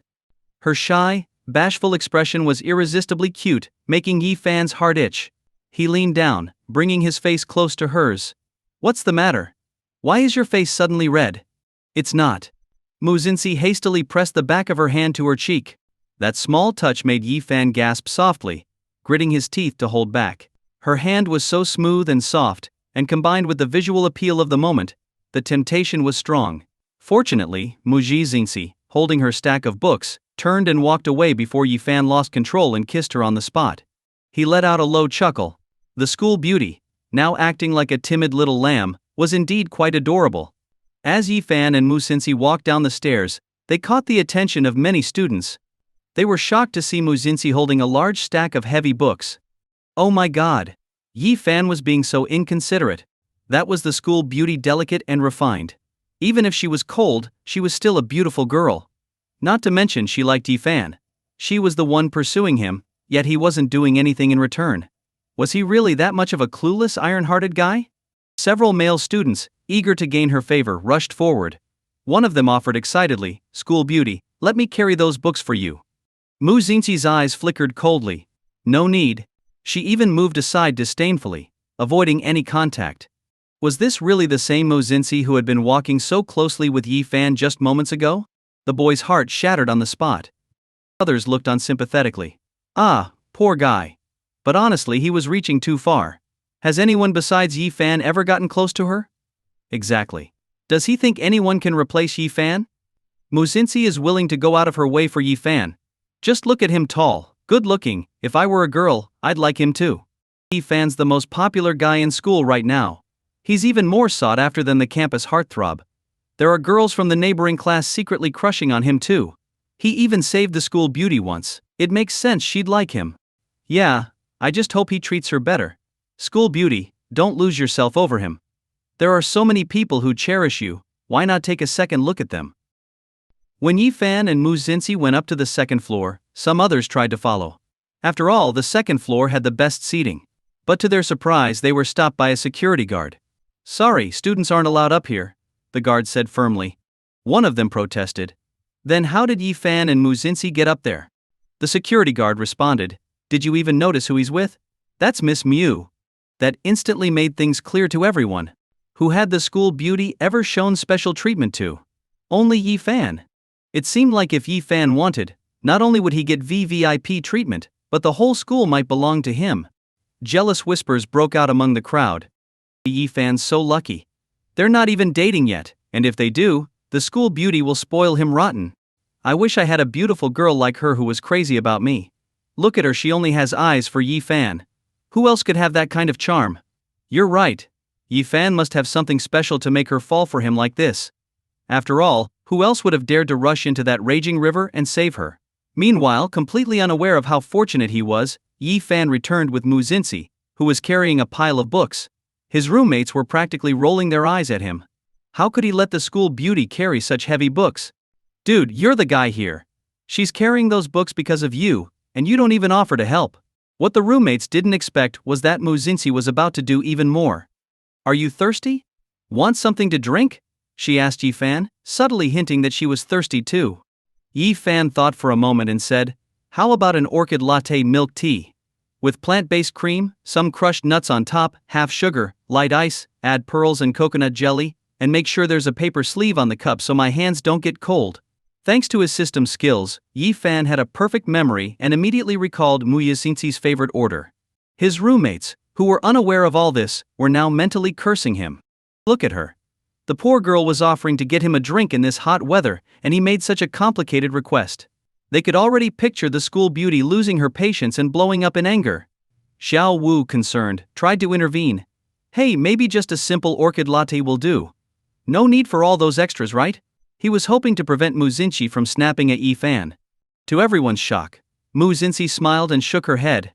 Her shy, bashful expression was irresistibly cute, making Yi Fan's heart itch. He leaned down, bringing his face close to hers. "What's the matter? Why is your face suddenly red?" "It's not." Mu Xinxi hastily pressed the back of her hand to her cheek. That small touch made Yi Fan gasp softly, gritting his teeth to hold back. Her hand was so smooth and soft, and combined with the visual appeal of the moment, the temptation was strong. Fortunately, Mu Xinxi, holding her stack of books, turned and walked away before Yi Fan lost control and kissed her on the spot. He let out a low chuckle. The school beauty, now acting like a timid little lamb, was indeed quite adorable. As Yi Fan and Mu Xinxi walked down the stairs, they caught the attention of many students. They were shocked to see Mu Xinxi holding a large stack of heavy books. Oh my god! Yi Fan was being so inconsiderate. That was the school beauty, delicate and refined. Even if she was cold, she was still a beautiful girl. Not to mention she liked Yi Fan. She was the one pursuing him, yet he wasn't doing anything in return. Was he really that much of a clueless, iron-hearted guy? Several male students, eager to gain her favor, rushed forward. One of them offered excitedly, "School beauty, let me carry those books for you." Mu Xinxi's eyes flickered coldly. No need. She even moved aside disdainfully, avoiding any contact. Was this really the same Mu Xinxi who had been walking so closely with Yi Fan just moments ago? The boy's heart shattered on the spot. Others looked on sympathetically. "Ah, poor guy. But honestly, he was reaching too far. Has anyone besides Yi Fan ever gotten close to her? Exactly. Does he think anyone can replace Yi Fan? Muzinsi is willing to go out of her way for Yi Fan. Just look at him, tall, good-looking. If I were a girl, I'd like him too. Yi Fan's the most popular guy in school right now. He's even more sought after than the campus heartthrob. There are girls from the neighboring class secretly crushing on him too. He even saved the school beauty once. It makes sense she'd like him. Yeah, I just hope he treats her better. School beauty, don't lose yourself over him. There are so many people who cherish you, why not take a second look at them? When Yi Fan and Muzinsi went up to the second floor, some others tried to follow. After all, the second floor had the best seating. But to their surprise, they were stopped by a security guard. Sorry, students aren't allowed up here, the guard said firmly. One of them protested. Then how did Yi Fan and Muzinsi get up there? The security guard responded, did you even notice who he's with? That's Miss Mew. That instantly made things clear to everyone. Who had the school beauty ever shown special treatment to? Only Yi Fan. It seemed like if Yi Fan wanted, not only would he get VVIP treatment, but the whole school might belong to him. Jealous whispers broke out among the crowd. Yi Fan's so lucky. They're not even dating yet, and if they do, the school beauty will spoil him rotten. I wish I had a beautiful girl like her who was crazy about me. Look at her, she only has eyes for Yi Fan. Who else could have that kind of charm? You're right. Yi Fan must have something special to make her fall for him like this. After all, who else would have dared to rush into that raging river and save her? Meanwhile, completely unaware of how fortunate he was, Yi Fan returned with Muzinsi, who was carrying a pile of books. His roommates were practically rolling their eyes at him. How could he let the school beauty carry such heavy books? Dude, you're the guy here. She's carrying those books because of you, and you don't even offer to help. What the roommates didn't expect was that Muzinsi was about to do even more. Are you thirsty? Want something to drink? She asked Yi Fan, subtly hinting that she was thirsty too. Yi Fan thought for a moment and said, how about an orchid latte milk tea? With plant-based cream, some crushed nuts on top, half sugar, light ice, add pearls and coconut jelly, and make sure there's a paper sleeve on the cup so my hands don't get cold. Thanks to his system skills, Yi Fan had a perfect memory and immediately recalled Muzinsi's favorite order. His roommates, who were unaware of all this, were now mentally cursing him. Look at her. The poor girl was offering to get him a drink in this hot weather, and he made such a complicated request. They could already picture the school beauty losing her patience and blowing up in anger. Xiao Wu, concerned, tried to intervene. Hey, maybe just a simple orchid latte will do. No need for all those extras, right? He was hoping to prevent Muzinsi from snapping at Yi Fan. To everyone's shock, Muzinsi smiled and shook her head.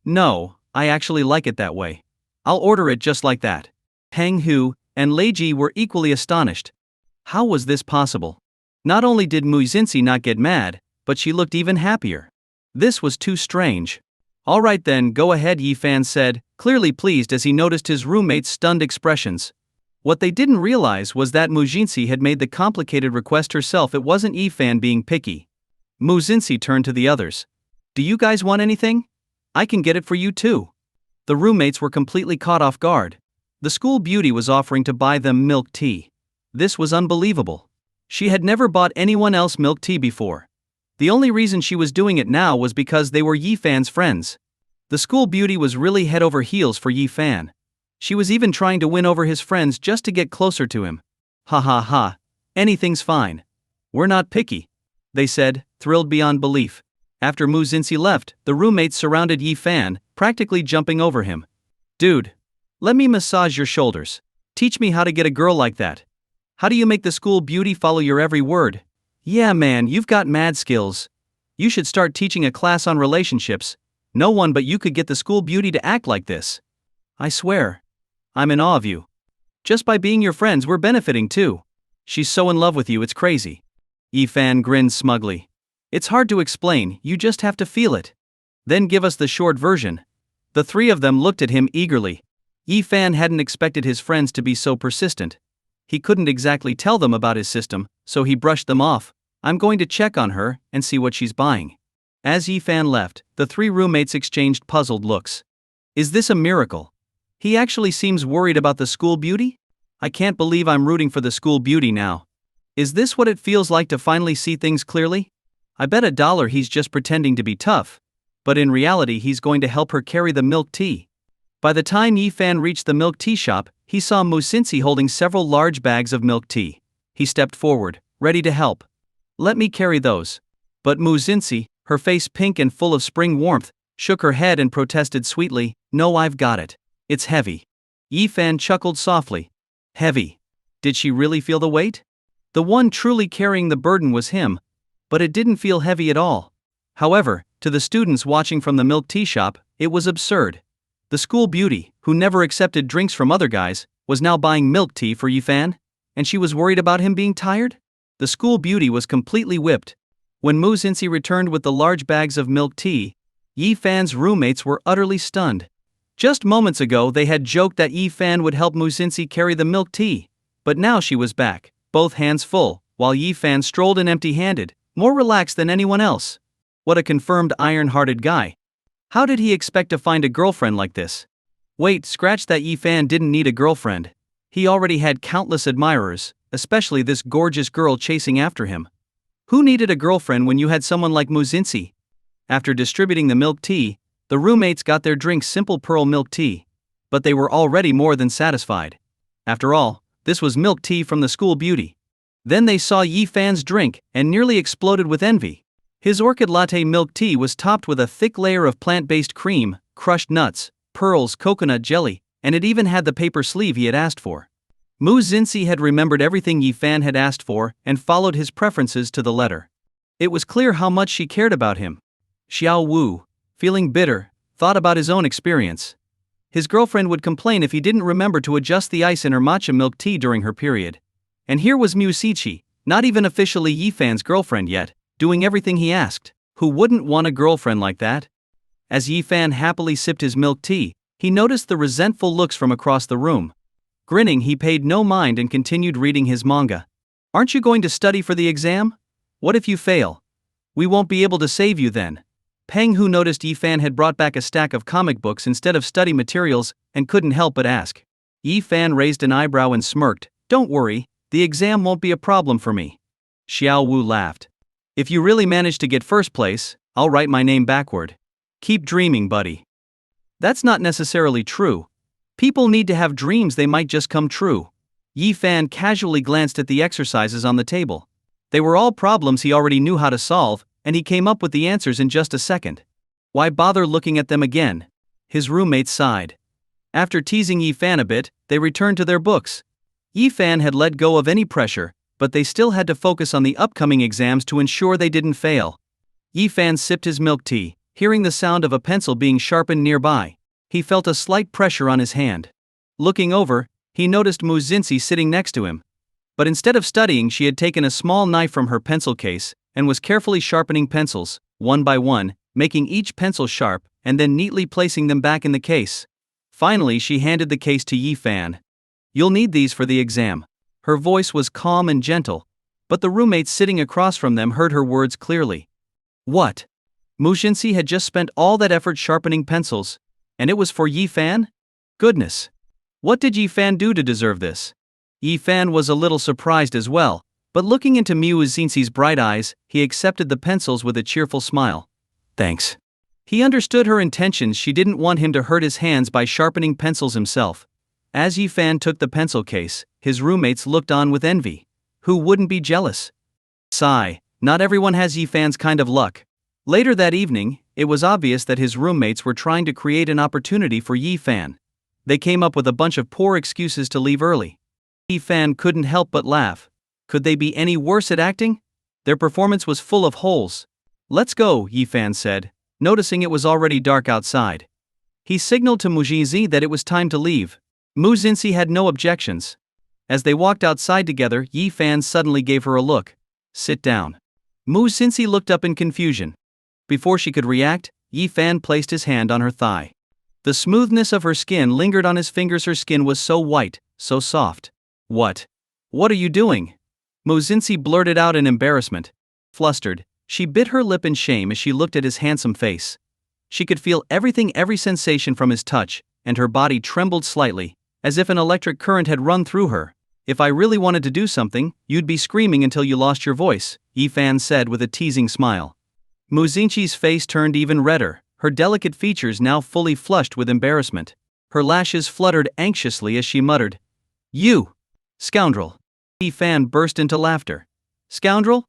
No, I actually like it that way. I'll order it just like that. Peng Hu and Lei Ji were equally astonished. How was this possible? Not only did Muzinsi not get mad, but she looked even happier. This was too strange. All right then, go ahead, Yi Fan said, clearly pleased as he noticed his roommate's stunned expressions. What they didn't realize was that Muzinsi had made the complicated request herself. It wasn't Yi Fan being picky. Muzinsi turned to the others. Do you guys want anything? I can get it for you too. The roommates were completely caught off guard. The school beauty was offering to buy them milk tea. This was unbelievable. She had never bought anyone else milk tea before. The only reason she was doing it now was because they were Yi Fan's friends. The school beauty was really head over heels for Yi Fan. She was even trying to win over his friends just to get closer to him. Ha ha ha, anything's fine. We're not picky, they said, thrilled beyond belief. After Muzinsi left, the roommates surrounded Yi Fan, practically jumping over him. Dude, let me massage your shoulders. Teach me how to get a girl like that. How do you make the school beauty follow your every word? Yeah man, you've got mad skills. You should start teaching a class on relationships. No one but you could get the school beauty to act like this. I swear. I'm in awe of you. Just by being your friends we're benefiting too. She's so in love with you it's crazy. Yi Fan grinned smugly. It's hard to explain, you just have to feel it. Then give us the short version. The three of them looked at him eagerly. Yi Fan hadn't expected his friends to be so persistent. He couldn't exactly tell them about his system, so he brushed them off. I'm going to check on her and see what she's buying. As Yi Fan left, the three roommates exchanged puzzled looks. Is this a miracle? He actually seems worried about the school beauty? I can't believe I'm rooting for the school beauty now. Is this what it feels like to finally see things clearly? I bet $1 he's just pretending to be tough. but in reality he's going to help her carry the milk tea. By the time Yi-fan reached the milk tea shop, he saw Mu-sinsi holding several large bags of milk tea. He stepped forward, ready to help. "Let me carry those." But Mu-sinsi, her face pink and full of spring warmth, shook her head and protested sweetly, "No, I've got it. It's heavy." Yi-fan chuckled softly. Heavy. Did she really feel the weight? The one truly carrying the burden was him, but it didn't feel heavy at all. However, to the students watching from the milk tea shop, it was absurd. The school beauty, who never accepted drinks from other guys, was now buying milk tea for Yi-fan, and she was worried about him being tired? The school beauty was completely whipped. When Mu-sinsi returned with the large bags of milk tea, Yi-fan's roommates were utterly stunned. Just moments ago they had joked that Yi-fan would help Mu-sinsi carry the milk tea, but now she was back, both hands full, while Yi-fan strolled in empty-handed, more relaxed than anyone else. What a confirmed iron-hearted guy. How did he expect to find a girlfriend like this? Wait, scratch that. Yi-fan didn't need a girlfriend. He already had countless admirers, especially this gorgeous girl chasing after him. Who needed a girlfriend when you had someone like Mu-sinsi? After distributing the milk tea, the roommates got their drink simple pearl milk tea. But they were already more than satisfied. After all, this was milk tea from the school beauty. Then they saw Yi-fan's drink and nearly exploded with envy. His orchid latte milk tea was topped with a thick layer of plant-based cream, crushed nuts, pearls, coconut jelly, and it even had the paper sleeve he had asked for. Mu-sinsi had remembered everything Yi-fan had asked for and followed his preferences to the letter. It was clear how much she cared about him. Xiao Wu, feeling bitter, thought about his own experience. His girlfriend would complain if he didn't remember to adjust the ice in her matcha milk tea during her period. And here was Mu-sinsi, not even officially Yi-fan's girlfriend yet, doing everything he asked. Who wouldn't want a girlfriend like that? As Yi-fan happily sipped his milk tea, he noticed the resentful looks from across the room. Grinning, he paid no mind and continued reading his manga. "Aren't you going to study for the exam? What if you fail? We won't be able to save you then." Peng, who noticed Yi-fan had brought back a stack of comic books instead of study materials, and couldn't help but ask. Yi-fan raised an eyebrow and smirked. "Don't worry, the exam won't be a problem for me." Xiao Wu laughed. "If you really manage to get first place, I'll write my name backward. Keep dreaming, buddy." That's not necessarily true. People need to have dreams, they might just come true. Yi-fan casually glanced at the exercises on the table. They were all problems he already knew how to solve, and he came up with the answers in just a second. Why bother looking at them again? His roommates sighed. After teasing Yi-fan a bit, they returned to their books. Yi-fan had let go of any pressure, but they still had to focus on the upcoming exams to ensure they didn't fail. Yi-fan sipped his milk tea, hearing the sound of a pencil being sharpened nearby. He felt a slight pressure on his hand. Looking over, he noticed Mu-sinsi sitting next to him. But instead of studying, she had taken a small knife from her pencil case and was carefully sharpening pencils, one by one, making each pencil sharp and then neatly placing them back in the case. Finally, she handed the case to Yi-fan. "You'll need these for the exam." Her voice was calm and gentle, but the roommates sitting across from them heard her words clearly. What? Mu-sinsi had just spent all that effort sharpening pencils, and it was for Yi-fan? Goodness! What did Yi-fan do to deserve this? Yi-fan was a little surprised as well, but looking into Mu-sinsi's bright eyes, he accepted the pencils with a cheerful smile. Thanks. He understood her intentions. She didn't want him to hurt his hands by sharpening pencils himself. As Yi-fan took the pencil case, his roommates looked on with envy. Who wouldn't be jealous? Sigh, not everyone has Yi-fan's kind of luck. Later that evening, it was obvious that his roommates were trying to create an opportunity for Yi-fan. They came up with a bunch of poor excuses to leave early. Yi-fan couldn't help but laugh. Could they be any worse at acting? Their performance was full of holes. Let's go, Yi-fan said, noticing it was already dark outside. He signaled to Mu-sinsi that it was time to leave. Mu-sinsi had no objections. As they walked outside together, Yi-fan suddenly gave her a look. Sit down. Mu-sinsi looked up in confusion. Before she could react, Yi-fan placed his hand on her thigh. The smoothness of her skin lingered on his fingers. Her skin was so white, so soft. What are you doing? Mu-sinsi blurted out in embarrassment. Flustered, she bit her lip in shame as she looked at his handsome face. She could feel every sensation from his touch, and her body trembled slightly, as if an electric current had run through her. If I really wanted to do something, you'd be screaming until you lost your voice, Yi-fan said with a teasing smile. Mu-sinsi's face turned even redder. her delicate features now fully flushed with embarrassment. Her lashes fluttered anxiously as she muttered, "You! Scoundrel!" Yi-fan burst into laughter. "Scoundrel?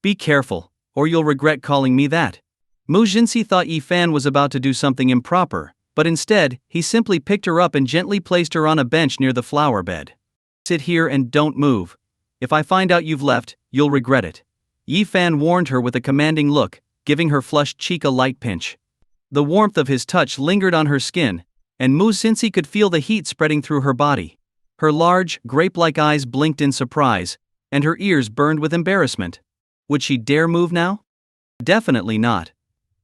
Be careful, or you'll regret calling me that." Mu Jinsi thought Yi-fan was about to do something improper, but instead, he simply picked her up and gently placed her on a bench near the flower bed. "Sit here and don't move. If I find out you've left, you'll regret it." Yi-fan warned her with a commanding look, giving her flushed cheek a light pinch. The warmth of his touch lingered on her skin, and Mu Jinsi could feel the heat spreading through her body. Her large, grape-like eyes blinked in surprise, and her ears burned with embarrassment. Would she dare move now? Definitely not.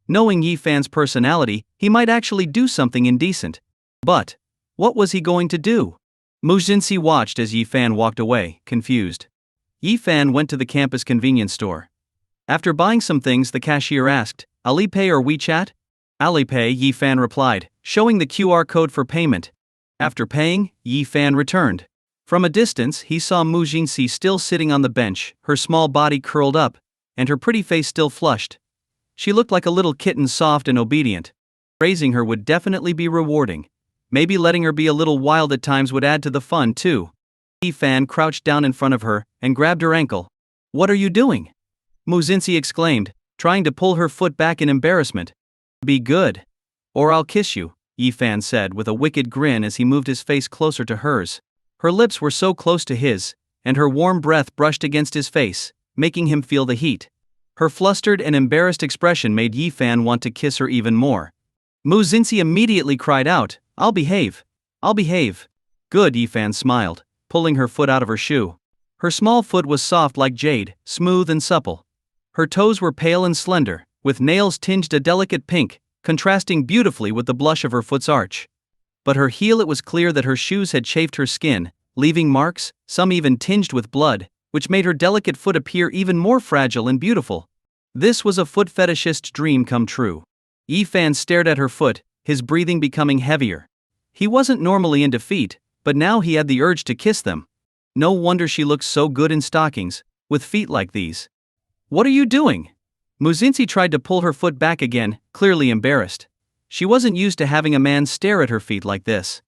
Knowing Yi-fan's personality, he might actually do something indecent. But what was he going to do? Mu Jinsi watched as Yi-fan walked away, confused. Yi-fan went to the campus convenience store. After buying some things, the cashier asked, "Alipay or WeChat?" "Alipay," Yi-fan replied, showing the QR code for payment. After paying, Yi-fan returned. From a distance, he saw Mu Jinsi still sitting on the bench, her small body curled up, and her pretty face still flushed. She looked like a little kitten, soft and obedient. Raising her would definitely be rewarding. Maybe letting her be a little wild at times would add to the fun too. Yi-fan crouched down in front of her and grabbed her ankle. "What are you doing?" Mu Jinsi exclaimed, trying to pull her foot back in embarrassment. "Be good. Or I'll kiss you," Yi-fan said with a wicked grin as he moved his face closer to hers. Her lips were so close to his, and her warm breath brushed against his face, making him feel the heat. Her flustered and embarrassed expression made Yi-fan want to kiss her even more. Mu Jinsi immediately cried out, "I'll behave. I'll behave." "Good," Yi-fan smiled, pulling her foot out of her shoe. Her small foot was soft like jade, smooth and supple. Her toes were pale and slender, with nails tinged a delicate pink, contrasting beautifully with the blush of her foot's arch. But her heel, it was clear that her shoes had chafed her skin, leaving marks, some even tinged with blood, which made her delicate foot appear even more fragile and beautiful. This was a foot fetishist's dream come true. Yi-fan stared at her foot, his breathing becoming heavier. He wasn't normally into feet, but now he had the urge to kiss them. No wonder she looked so good in stockings, with feet like these. "What are you doing?" Mu Jinsi tried to pull her foot back again, clearly embarrassed. She wasn't used to having a man stare at her feet like this.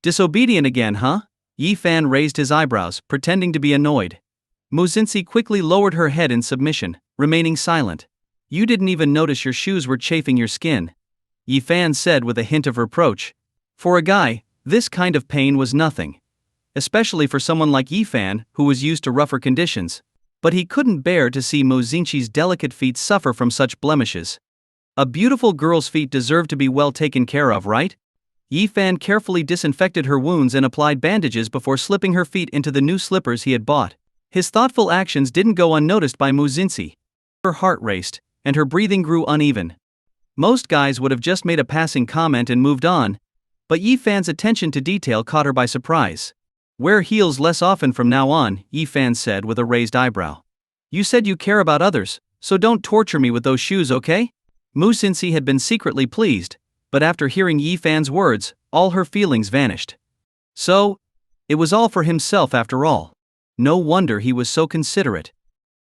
"Disobedient again, huh?" Yi-fan raised his eyebrows, pretending to be annoyed. Mu Jinsi quickly lowered her head in submission, remaining silent. "You didn't even notice your shoes were chafing your skin," Yi-fan said with a hint of reproach. For a guy, this kind of pain was nothing. Especially for someone like Yi-fan, who was used to rougher conditions. But he couldn't bear to see Mu Jinsi's delicate feet suffer from such blemishes. A beautiful girl's feet deserve to be well taken care of, right? Yi-fan carefully disinfected her wounds and applied bandages before slipping her feet into the new slippers he had bought. His thoughtful actions didn't go unnoticed by Mu Jinsi. Her heart raced, and her breathing grew uneven. Most guys would have just made a passing comment and moved on, but Yi-fan's attention to detail caught her by surprise. "Wear heels less often from now on," Yi-fan said with a raised eyebrow. "You said you care about others, so don't torture me with those shoes, okay?" Mu Jinsi had been secretly pleased, but after hearing Yi-fan's words, all her feelings vanished. So, it was all for himself after all. No wonder he was so considerate.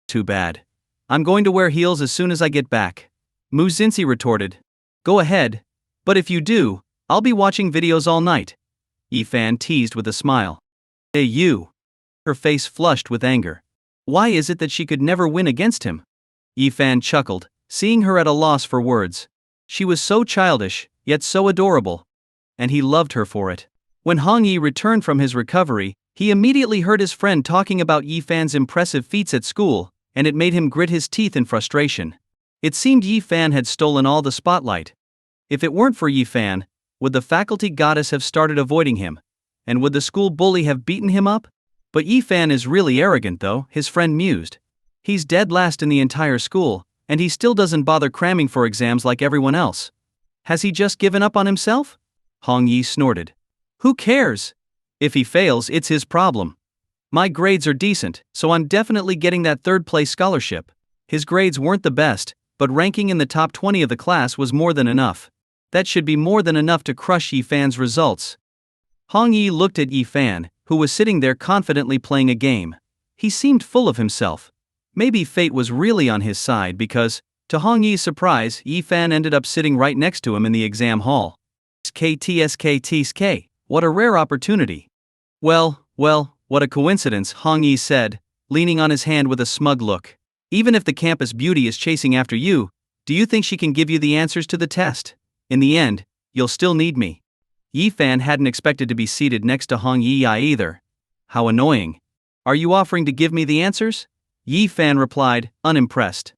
"Too bad. I'm going to wear heels as soon as I get back," Mu Jinsi retorted. "Go ahead. But if you do, I'll be watching videos all night," Yi-fan teased with a smile. "Hey you." Her face flushed with anger. Why is it that she could never win against him? Yi-fan chuckled, seeing her at a loss for words. She was so childish, yet so adorable. And he loved her for it. When Hong Yi returned from his recovery, he immediately heard his friend talking about Yi-fan's impressive feats at school, and it made him grit his teeth in frustration. It seemed Yi-fan had stolen all the spotlight. If it weren't for Yi-fan, would the faculty goddess have started avoiding him? And would the school bully have beaten him up? But Yi-fan is really arrogant though, his friend mused. He's dead last in the entire school, and he still doesn't bother cramming for exams like everyone else. Has he just given up on himself? Hong Yi snorted. Who cares? If he fails, it's his problem. My grades are decent, so I'm definitely getting that third-place scholarship. His grades weren't the best, but ranking in the top 20 of the class was more than enough. That should be more than enough to crush Yi-fan's results. Hong Yi looked at Yi-fan, who was sitting there confidently playing a game. He seemed full of himself. Maybe fate was really on his side because, To Hong Yi's surprise, Yi Fan ended up sitting right next to him in the exam hall. KTSKTSK, what a rare opportunity. Well, what a coincidence, Hong Yi said, leaning on his hand with a smug look. Even if the campus beauty is chasing after you, do you think she can give you the answers to the test? In the end, you'll still need me. Yi Fan hadn't expected to be seated next to Hong Yi either. How annoying. Are you offering to give me the answers? Yi Fan replied, unimpressed.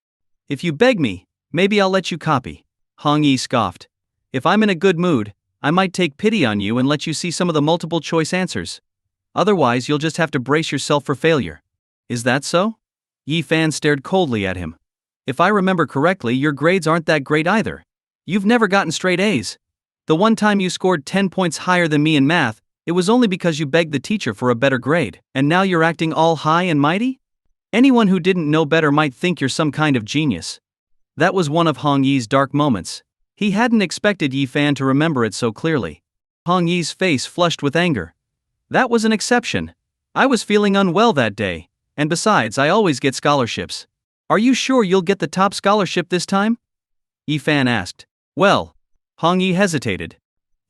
If you beg me, maybe I'll let you copy. Hong Yi scoffed. If I'm in a good mood, I might take pity on you and let you see some of the multiple choice answers. Otherwise, you'll just have to brace yourself for failure. Is that so? Yi Fan stared coldly at him. If I remember correctly, your grades aren't that great either. You've never gotten straight A's. The one time you scored 10 points higher than me in math, it was only because you begged the teacher for a better grade, and now you're acting all high and mighty? Anyone who didn't know better might think you're some kind of genius. That was one of Hong Yi's dark moments. He hadn't expected Yi Fan to remember it so clearly. Hong Yi's face flushed with anger. That was an exception. I was feeling unwell that day, and besides, I always get scholarships. Are you sure you'll get the top scholarship this time? Yi Fan asked. Well, Hong Yi hesitated.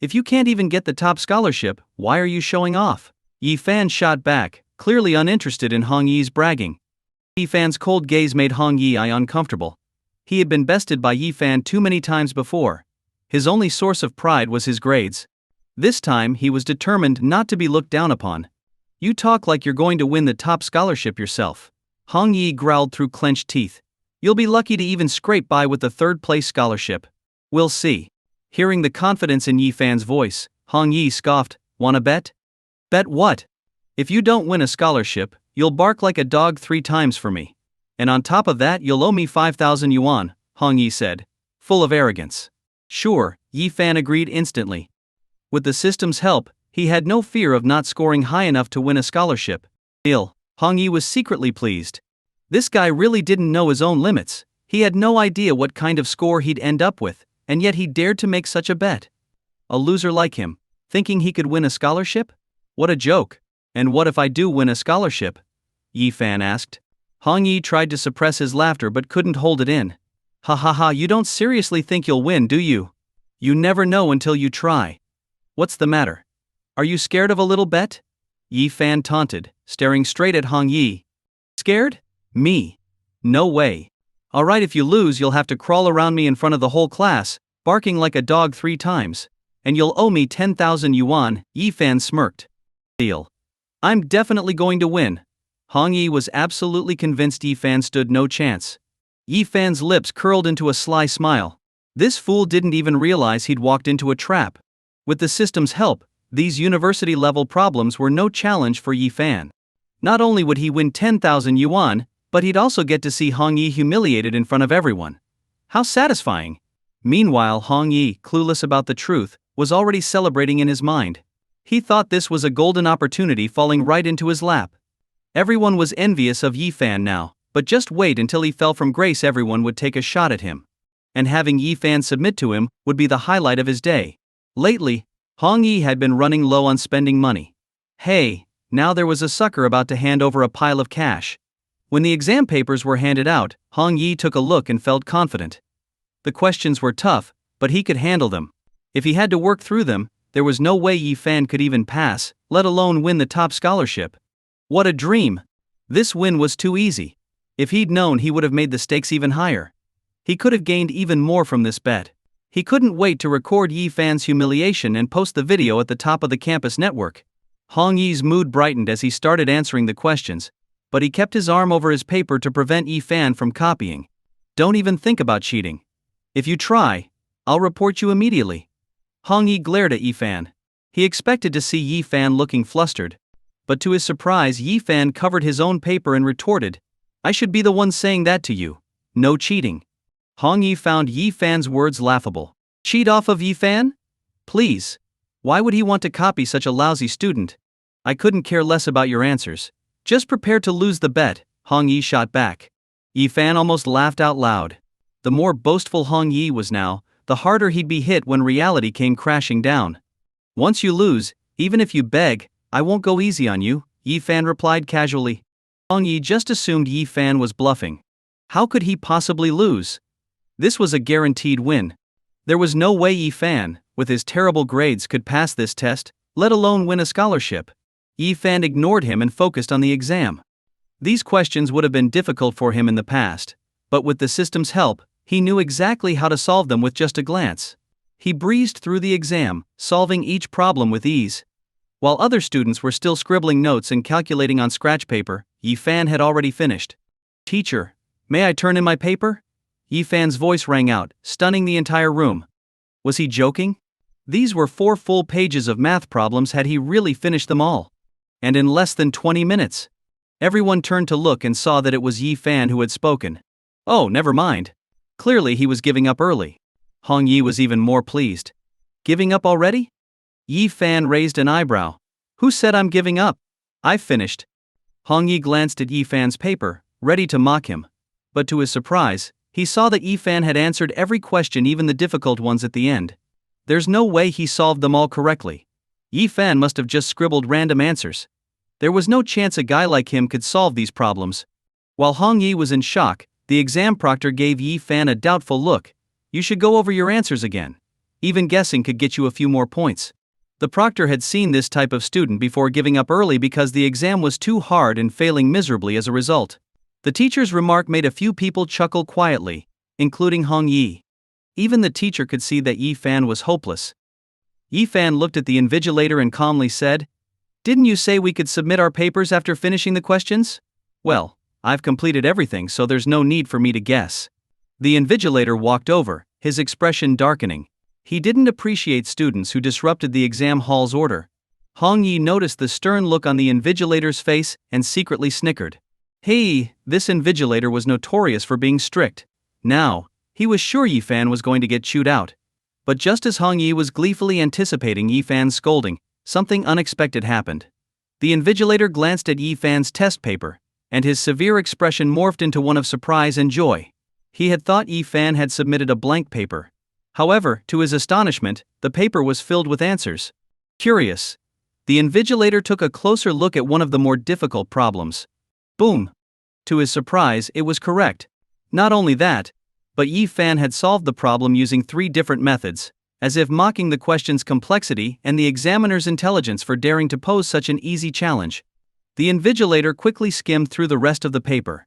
If you can't even get the top scholarship, why are you showing off? Yi Fan shot back, clearly uninterested in Hong Yi's bragging. Yi Fan's cold gaze made Hong Yi uncomfortable. He had been bested by Yi Fan too many times before. His only source of pride was his grades. This time he was determined not to be looked down upon. You talk like you're going to win the top scholarship yourself. Hong Yi growled through clenched teeth. You'll be lucky to even scrape by with the third-place scholarship. We'll see. Hearing the confidence in Yi Fan's voice, Hong Yi scoffed, wanna bet? Bet what? If you don't win a scholarship, you'll bark like a dog 3 times for me. And on top of that you'll owe me 5,000 yuan, Hong Yi said, full of arrogance. Sure, Yi Fan agreed instantly. With the system's help, he had no fear of not scoring high enough to win a scholarship. Still, Hong Yi was secretly pleased. This guy really didn't know his own limits. He had no idea what kind of score he'd end up with, and yet he dared to make such a bet. A loser like him, thinking he could win a scholarship? What a joke. And what if I do win a scholarship? Yi Fan asked. Hong Yi tried to suppress his laughter but couldn't hold it in. Ha ha ha, you don't seriously think you'll win, do you? You never know until you try. What's the matter? Are you scared of a little bet? Yi Fan taunted, staring straight at Hong Yi. Scared? Me? No way. Alright, if you lose you'll have to crawl around me in front of the whole class, barking like a dog 3 times. And you'll owe me 10,000 yuan, Yi Fan smirked. Deal. I'm definitely going to win. Hong Yi was absolutely convinced Yi Fan stood no chance. Yi Fan's lips curled into a sly smile. This fool didn't even realize he'd walked into a trap. With the system's help, these university-level problems were no challenge for Yi Fan. Not only would he win 10,000 yuan, but he'd also get to see Hong Yi humiliated in front of everyone. How satisfying! Meanwhile, Hong Yi, clueless about the truth, was already celebrating in his mind. He thought this was a golden opportunity falling right into his lap. Everyone was envious of Yi Fan now, but just wait until he fell from grace, everyone would take a shot at him. And having Yi Fan submit to him would be the highlight of his day. Lately, Hong Yi had been running low on spending money. Hey, now there was a sucker about to hand over a pile of cash. When the exam papers were handed out, Hong Yi took a look and felt confident. The questions were tough, but he could handle them. If he had to work through them, there was no way Yi Fan could even pass, let alone win the top scholarship. What a dream! This win was too easy. If he'd known, he would have made the stakes even higher. He could have gained even more from this bet. He couldn't wait to record Yi Fan's humiliation and post the video at the top of the campus network. Hong Yi's mood brightened as he started answering the questions, but he kept his arm over his paper to prevent Yi Fan from copying. Don't even think about cheating. If you try, I'll report you immediately. Hong Yi glared at Yi Fan. He expected to see Yi Fan looking flustered. But to his surprise, Yi Fan covered his own paper and retorted, I should be the one saying that to you. No cheating. Hong Yi found Yi Fan's words laughable. Cheat off of Yi Fan? Please. Why would he want to copy such a lousy student? I couldn't care less about your answers. Just prepare to lose the bet, Hong Yi shot back. Yi Fan almost laughed out loud. The more boastful Hong Yi was now, the harder he'd be hit when reality came crashing down. Once you lose, even if you beg, I won't go easy on you, Yi Fan replied casually. Hong Yi just assumed Yi Fan was bluffing. How could he possibly lose? This was a guaranteed win. There was no way Yi Fan, with his terrible grades, could pass this test, let alone win a scholarship. Yi Fan ignored him and focused on the exam. These questions would have been difficult for him in the past, but with the system's help, he knew exactly how to solve them with just a glance. He breezed through the exam, solving each problem with ease. While other students were still scribbling notes and calculating on scratch paper, Yi Fan had already finished. "Teacher, may I turn in my paper?" Yi Fan's voice rang out, stunning the entire room. Was he joking? These were 4 full pages of math problems had he really finished them all. And in less than 20 minutes. Everyone turned to look and saw that it was Yi Fan who had spoken. Oh, never mind. Clearly he was giving up early. Hong Yi was even more pleased. Giving up already? Yi Fan raised an eyebrow. Who said I'm giving up? I've finished. Hong Yi glanced at Yi Fan's paper, ready to mock him. But to his surprise, he saw that Yi Fan had answered every question, even the difficult ones at the end. There's no way he solved them all correctly. Yi Fan must have just scribbled random answers. There was no chance a guy like him could solve these problems. While Hong Yi was in shock, the exam proctor gave Yi Fan a doubtful look. You should go over your answers again. Even guessing could get you a few more points. The proctor had seen this type of student before giving up early because the exam was too hard and failing miserably as a result. The teacher's remark made a few people chuckle quietly, including Hong Yi. Even the teacher could see that Yi Fan was hopeless. Yi Fan looked at the invigilator and calmly said, "Didn't you say we could submit our papers after finishing the questions? Well, I've completed everything, so there's no need for me to guess." The invigilator walked over, his expression darkening. He didn't appreciate students who disrupted the exam hall's order. Hong Yi noticed the stern look on the invigilator's face and secretly snickered. Hey, this invigilator was notorious for being strict. Now, he was sure Yi Fan was going to get chewed out. But just as Hong Yi was gleefully anticipating Yi Fan's scolding, something unexpected happened. The invigilator glanced at Yi Fan's test paper, and his severe expression morphed into one of surprise and joy. He had thought Yi Fan had submitted a blank paper. However, to his astonishment, the paper was filled with answers. Curious. The invigilator took a closer look at one of the more difficult problems. Boom! To his surprise, it was correct. Not only that, but Yi Fan had solved the problem using 3 different methods, as if mocking the question's complexity and the examiner's intelligence for daring to pose such an easy challenge. The invigilator quickly skimmed through the rest of the paper.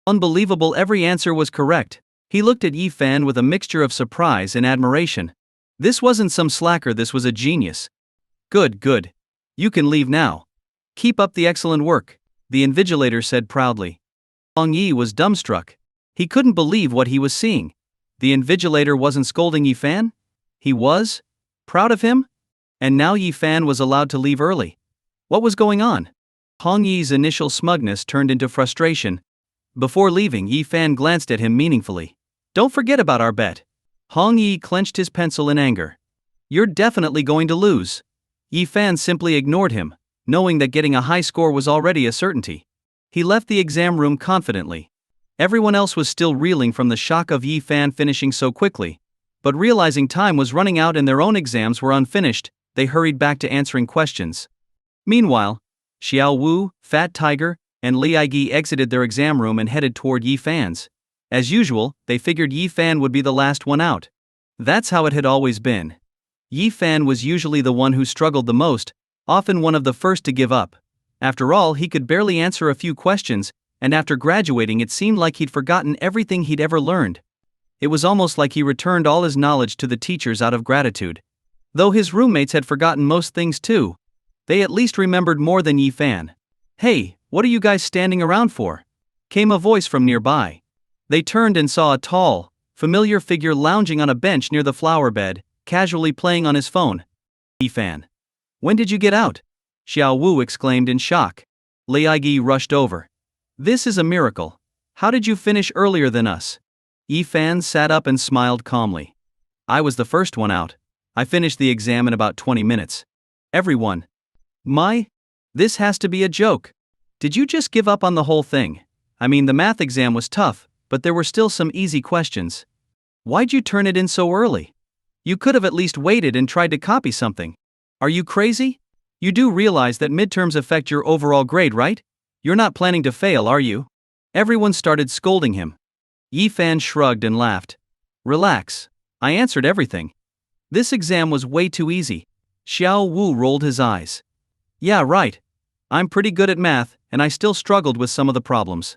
Unbelievable, every answer was correct. He looked at Yi Fan with a mixture of surprise and admiration. This wasn't some slacker, this was a genius. Good. You can leave now. Keep up the excellent work, the invigilator said proudly. Hong Yi was dumbstruck. He couldn't believe what he was seeing. The invigilator wasn't scolding Yi Fan? He was? Proud of him? And now Yi Fan was allowed to leave early. What was going on? Hong Yi's initial smugness turned into frustration. Before leaving, Yi Fan glanced at him meaningfully. Don't forget about our bet. Hong Yi clenched his pencil in anger. You're definitely going to lose. Yi Fan simply ignored him, knowing that getting a high score was already a certainty. He left the exam room confidently. Everyone else was still reeling from the shock of Yi Fan finishing so quickly, but realizing time was running out and their own exams were unfinished, they hurried back to answering questions. Meanwhile, Xiao Wu, Fat Tiger, and Li Aigi exited their exam room and headed toward Yi Fan's. As usual, they figured Yi Fan would be the last one out. That's how it had always been. Yi Fan was usually the one who struggled the most, often one of the first to give up. After all, he could barely answer a few questions, and after graduating it seemed like he'd forgotten everything he'd ever learned. It was almost like he returned all his knowledge to the teachers out of gratitude. Though his roommates had forgotten most things too, they at least remembered more than Yi Fan. Hey, what are you guys standing around for? Came a voice from nearby. They turned and saw a tall, familiar figure lounging on a bench near the flower bed, casually playing on his phone. Yi Fan. When did you get out? Xiao Wu exclaimed in shock. Li Aigi rushed over. This is a miracle. How did you finish earlier than us? Yi Fan sat up and smiled calmly. I was the first one out. I finished the exam in about 20 minutes. Everyone. This has to be a joke. Did you just give up on the whole thing? I mean, the math exam was tough, but there were still some easy questions. Why'd you turn it in so early? You could have at least waited and tried to copy something. Are you crazy? You do realize that midterms affect your overall grade, right? You're not planning to fail, are you? Everyone started scolding him. Yi Fan shrugged and laughed. Relax. I answered everything. This exam was way too easy. Xiao Wu rolled his eyes. Yeah, right. I'm pretty good at math, and I still struggled with some of the problems.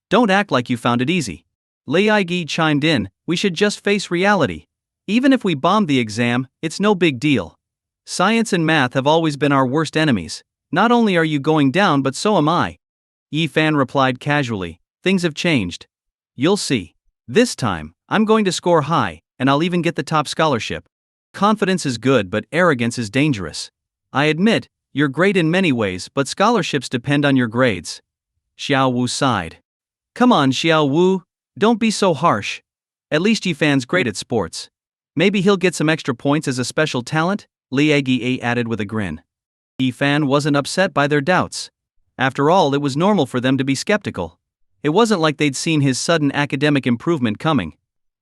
Don't act like you found it easy. Lei Aigi chimed in, we should just face reality. Even if we bombed the exam, it's no big deal. Science and math have always been our worst enemies. Not only are you going down, but so am I. Yi Fan replied casually, things have changed. You'll see. This time, I'm going to score high, and I'll even get the top scholarship. Confidence is good, but arrogance is dangerous. I admit, you're great in many ways, but scholarships depend on your grades. Xiao Wu sighed. Come on, Xiao Wu, don't be so harsh. At least Yi Fan's great at sports. Maybe he'll get some extra points as a special talent, Li Agi added with a grin. Yi Fan wasn't upset by their doubts. After all, it was normal for them to be skeptical. It wasn't like they'd seen his sudden academic improvement coming.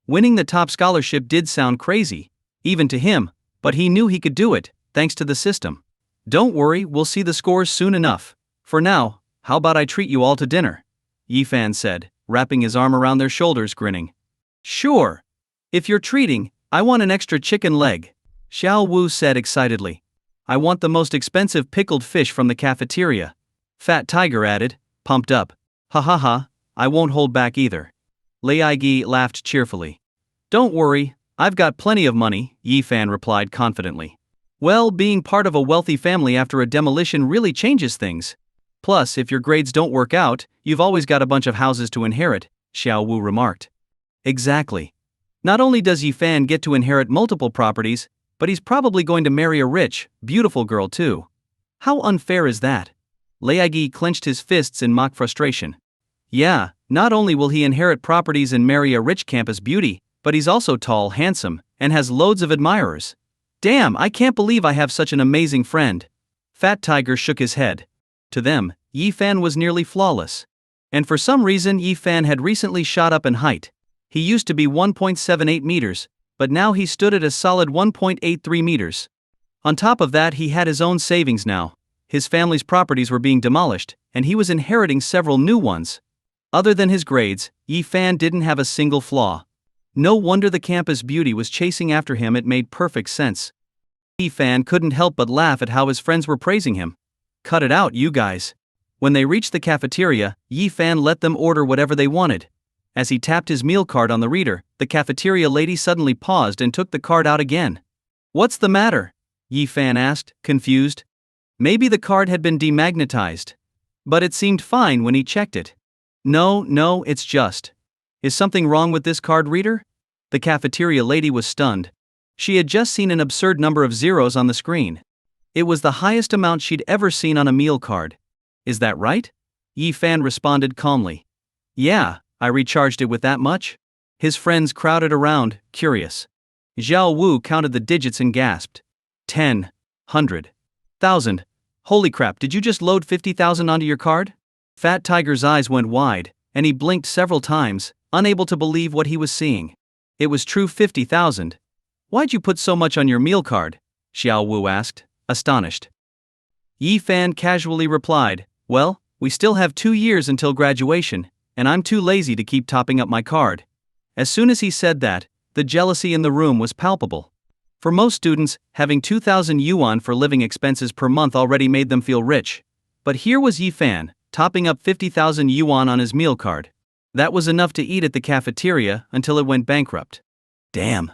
Winning the top scholarship did sound crazy, even to him, but he knew he could do it, thanks to the system. Don't worry, we'll see the scores soon enough. For now, how about I treat you all to dinner? Yi Fan said, wrapping his arm around their shoulders, grinning. Sure. If you're treating, I want an extra chicken leg, Xiao Wu said excitedly. I want the most expensive pickled fish from the cafeteria. Fat Tiger added, pumped up. Ha ha ha, I won't hold back either. Lei Aigi laughed cheerfully. Don't worry, I've got plenty of money, Yi Fan replied confidently. Well, being part of a wealthy family after a demolition really changes things. Plus, if your grades don't work out, you've always got a bunch of houses to inherit, Xiao Wu remarked. Exactly. Not only does Yi Fan get to inherit multiple properties, but he's probably going to marry a rich, beautiful girl too. How unfair is that? Lei Aigi clenched his fists in mock frustration. Yeah, not only will he inherit properties and marry a rich campus beauty, but he's also tall, handsome, and has loads of admirers. Damn, I can't believe I have such an amazing friend. Fat Tiger shook his head. To them, Yi Fan was nearly flawless. And for some reason Yi Fan had recently shot up in height. He used to be 1.78 meters, but now he stood at a solid 1.83 meters. On top of that, he had his own savings now. His family's properties were being demolished, and he was inheriting several new ones. Other than his grades, Yi Fan didn't have a single flaw. No wonder the campus beauty was chasing after him, it made perfect sense. Yi Fan couldn't help but laugh at how his friends were praising him. Cut it out, you guys. When they reached the cafeteria, Yi Fan let them order whatever they wanted. As he tapped his meal card on the reader, the cafeteria lady suddenly paused and took the card out again. What's the matter? Yi Fan asked, confused. Maybe the card had been demagnetized. But it seemed fine when he checked it. No, it's just. Is something wrong with this card reader? The cafeteria lady was stunned. She had just seen an absurd number of zeros on the screen. It was the highest amount she'd ever seen on a meal card. Is that right? Yi Fan responded calmly. Yeah, I recharged it with that much. His friends crowded around, curious. Xiao Wu counted the digits and gasped. 10, 100, 1,000. Holy crap, did you just load 50,000 onto your card? Fat Tiger's eyes went wide, and he blinked several times, unable to believe what he was seeing. It was true 50,000. Why'd you put so much on your meal card? Xiao Wu asked, astonished. Yi Fan casually replied, well, we still have 2 years until graduation, and I'm too lazy to keep topping up my card. As soon as he said that, the jealousy in the room was palpable. For most students, having 2,000 yuan for living expenses per month already made them feel rich. But here was Yi Fan, topping up 50,000 yuan on his meal card. That was enough to eat at the cafeteria until it went bankrupt. Damn.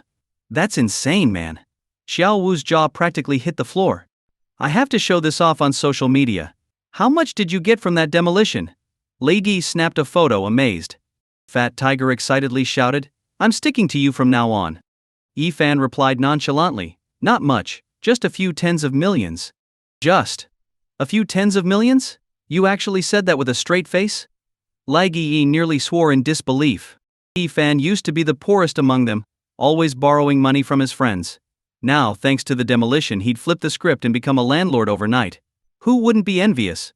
That's insane, man. Xiao Wu's jaw practically hit the floor. I have to show this off on social media. How much did you get from that demolition? Lei Gi snapped a photo, amazed. Fat Tiger excitedly shouted, I'm sticking to you from now on. Yi Fan replied nonchalantly, not much, just a few tens of millions. Just a few tens of millions? You actually said that with a straight face? Lai Gi nearly swore in disbelief. Yi Fan used to be the poorest among them, always borrowing money from his friends. Now, thanks to the demolition, he'd flip the script and become a landlord overnight. Who wouldn't be envious?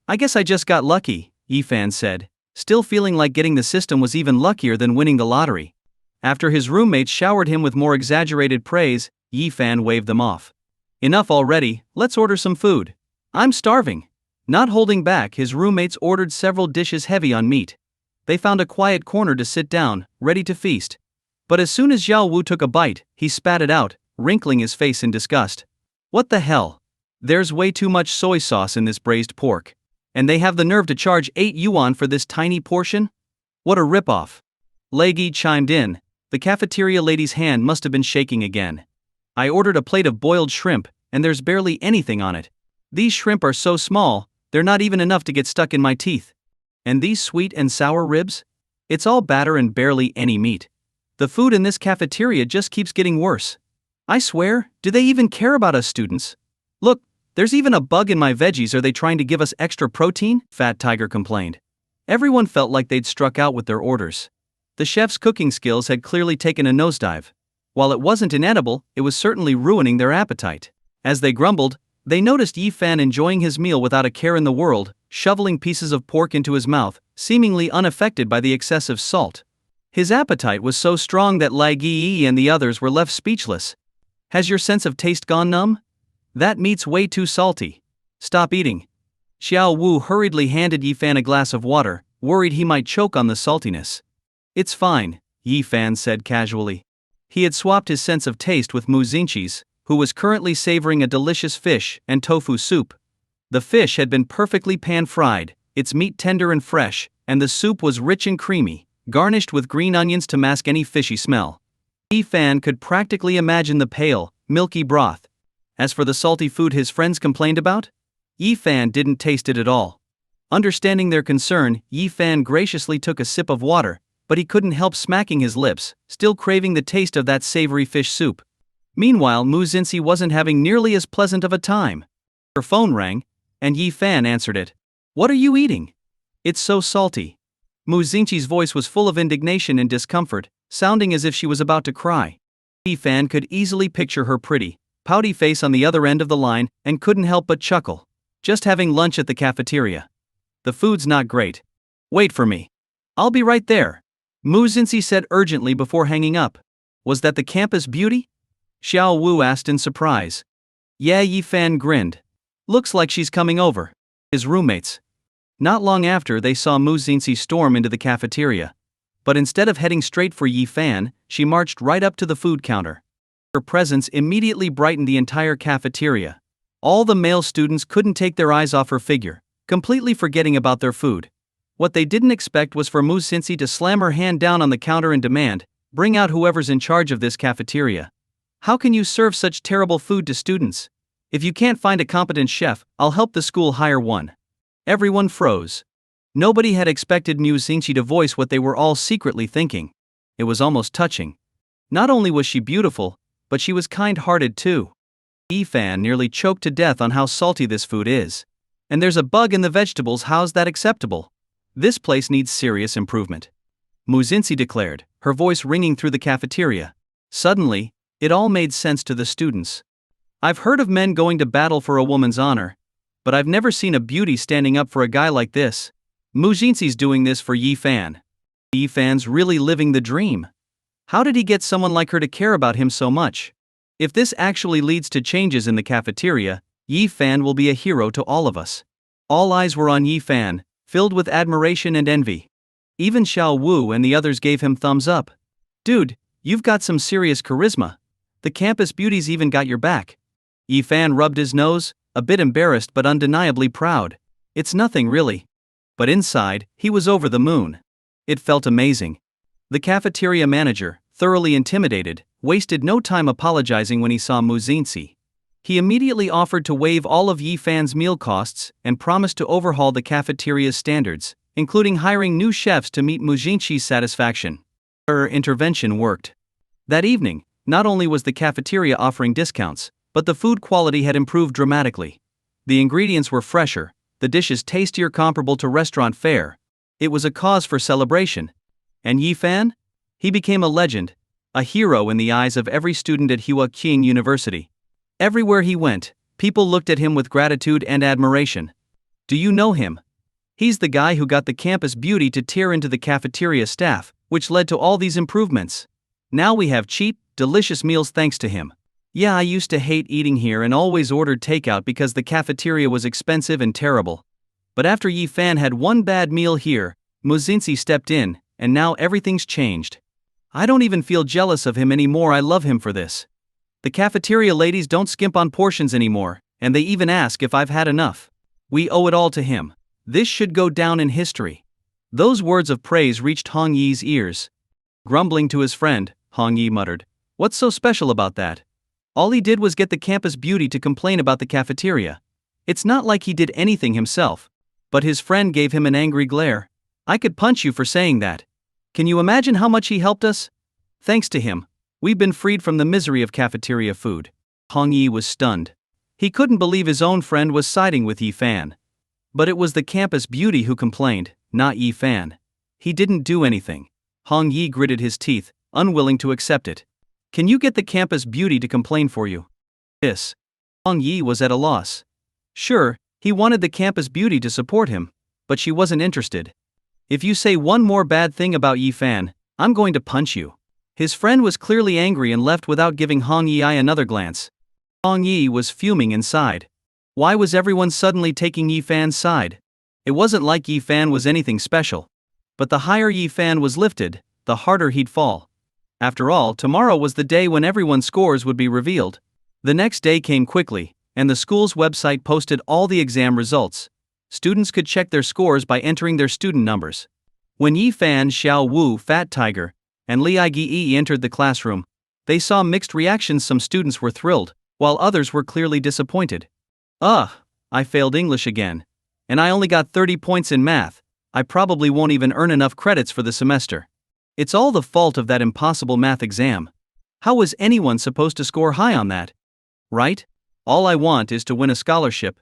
I guess I just got lucky, Yi Fan said, still feeling like getting the system was even luckier than winning the lottery. After his roommates showered him with more exaggerated praise, Yi Fan waved them off. Enough already, let's order some food. I'm starving. Not holding back, his roommates ordered several dishes heavy on meat. They found a quiet corner to sit down, ready to feast. But as soon as Xiao Wu took a bite, he spat it out, wrinkling his face in disgust. What the hell? There's way too much soy sauce in this braised pork. And they have the nerve to charge 8 yuan for this tiny portion? What a ripoff. Leggy chimed in. The cafeteria lady's hand must have been shaking again. I ordered a plate of boiled shrimp, and there's barely anything on it. These shrimp are so small, they're not even enough to get stuck in my teeth. And these sweet and sour ribs? It's all batter and barely any meat. The food in this cafeteria just keeps getting worse. I swear, do they even care about us students? Look, there's even a bug in my veggies. Are they trying to give us extra protein? Fat Tiger complained. Everyone felt like they'd struck out with their orders. The chef's cooking skills had clearly taken a nosedive. While it wasn't inedible, it was certainly ruining their appetite. As they grumbled, they noticed Yi Fan enjoying his meal without a care in the world, shoveling pieces of pork into his mouth, seemingly unaffected by the excessive salt. His appetite was so strong that Lai Yi and the others were left speechless. Has your sense of taste gone numb? That meat's way too salty. Stop eating. Xiao Wu hurriedly handed Yi Fan a glass of water, worried he might choke on the saltiness. It's fine, Yi Fan said casually. He had swapped his sense of taste with Mu Xinqi's, who was currently savoring a delicious fish and tofu soup. The fish had been perfectly pan-fried, its meat tender and fresh, and the soup was rich and creamy, garnished with green onions to mask any fishy smell. Yi Fan could practically imagine the pale, milky broth. As for the salty food his friends complained about, Yi Fan didn't taste it at all. Understanding their concern, Yi Fan graciously took a sip of water, but he couldn't help smacking his lips, still craving the taste of that savory fish soup. Meanwhile, Mu Xinqi wasn't having nearly as pleasant of a time. Her phone rang, and Yi Fan answered it. What are you eating? It's so salty. Mu Xinqi's voice was full of indignation and discomfort, sounding as if she was about to cry. Yi Fan could easily picture her pretty, pouty face on the other end of the line and couldn't help but chuckle. Just having lunch at the cafeteria. The food's not great. Wait for me. I'll be right there. Mu Xinqi said urgently before hanging up. Was that the campus beauty? Xiao Wu asked in surprise. Yeah, Yi Fan grinned. Looks like she's coming over. His roommates. Not long after, they saw Mu Xinqi storm into the cafeteria. But instead of heading straight for Yi Fan, she marched right up to the food counter. Her presence immediately brightened the entire cafeteria. All the male students couldn't take their eyes off her figure, completely forgetting about their food. What they didn't expect was for Mu Xinqi to slam her hand down on the counter and demand, "Bring out whoever's in charge of this cafeteria. How can you serve such terrible food to students? If you can't find a competent chef, I'll help the school hire one." Everyone froze. Nobody had expected Mu Xinqi to voice what they were all secretly thinking. It was almost touching. Not only was she beautiful, but she was kind-hearted too. Yi Fan nearly choked to death on how salty this food is. And there's a bug in the vegetables. How's that acceptable? This place needs serious improvement. Mu Xinqi declared, her voice ringing through the cafeteria. Suddenly, it all made sense to the students. I've heard of men going to battle for a woman's honor, but I've never seen a beauty standing up for a guy like this. Mu Xinqi's doing this for Yi Fan. Yi Fan's really living the dream. How did he get someone like her to care about him so much? If this actually leads to changes in the cafeteria, Yi Fan will be a hero to all of us. All eyes were on Yi Fan, filled with admiration and envy. Even Xiao Wu and the others gave him thumbs up. Dude, you've got some serious charisma. The campus beauties even got your back. Yi Fan rubbed his nose, a bit embarrassed but undeniably proud. It's nothing really. But inside, he was over the moon. It felt amazing. The cafeteria manager, thoroughly intimidated, wasted no time apologizing when he saw Mu Xinqi. He immediately offered to waive all of Yi Fan's meal costs and promised to overhaul the cafeteria's standards, including hiring new chefs to meet Mu Xinqi's satisfaction. Her intervention worked. That evening, not only was the cafeteria offering discounts, but the food quality had improved dramatically. The ingredients were fresher, the dishes tastier, comparable to restaurant fare. It was a cause for celebration. And Yi Fan? He became a legend, a hero in the eyes of every student at Hua Qing University. Everywhere he went, people looked at him with gratitude and admiration. Do you know him? He's the guy who got the campus beauty to tear into the cafeteria staff, which led to all these improvements. Now we have cheap, delicious meals thanks to him. Yeah, I used to hate eating here and always ordered takeout because the cafeteria was expensive and terrible. But after Yi Fan had one bad meal here, Mu Xinqi stepped in, and now everything's changed. I don't even feel jealous of him anymore. I love him for this. The cafeteria ladies don't skimp on portions anymore, and they even ask if I've had enough. We owe it all to him. This should go down in history. Those words of praise reached Hong Yi's ears. Grumbling to his friend, Hong Yi muttered, "What's so special about that? All he did was get the campus beauty to complain about the cafeteria. It's not like he did anything himself." But his friend gave him an angry glare. "I could punch you for saying that. Can you imagine how much he helped us? Thanks to him, we've been freed from the misery of cafeteria food." Hong Yi was stunned. He couldn't believe his own friend was siding with Yi Fan. But it was the campus beauty who complained, not Yi Fan. He didn't do anything. Hong Yi gritted his teeth, unwilling to accept it. "Can you get the campus beauty to complain for you?" This. Hong Yi was at a loss. Sure, he wanted the campus beauty to support him, but she wasn't interested. "If you say one more bad thing about Yi Fan, I'm going to punch you." His friend was clearly angry and left without giving Hong Yi another glance. Hong Yi was fuming inside. Why was everyone suddenly taking Yi Fan's side? It wasn't like Yi Fan was anything special. But the higher Yi Fan was lifted, the harder he'd fall. After all, tomorrow was the day when everyone's scores would be revealed. The next day came quickly, and the school's website posted all the exam results. Students could check their scores by entering their student numbers. When Yi Fan, Xiao Wu, Fat Tiger, and Li Igyi entered the classroom, they saw mixed reactions. Some students were thrilled, while others were clearly disappointed. I failed English again. And I only got 30 points in math. I probably won't even earn enough credits for the semester. It's all the fault of that impossible math exam. How was anyone supposed to score high on that? Right? All I want is to win a scholarship.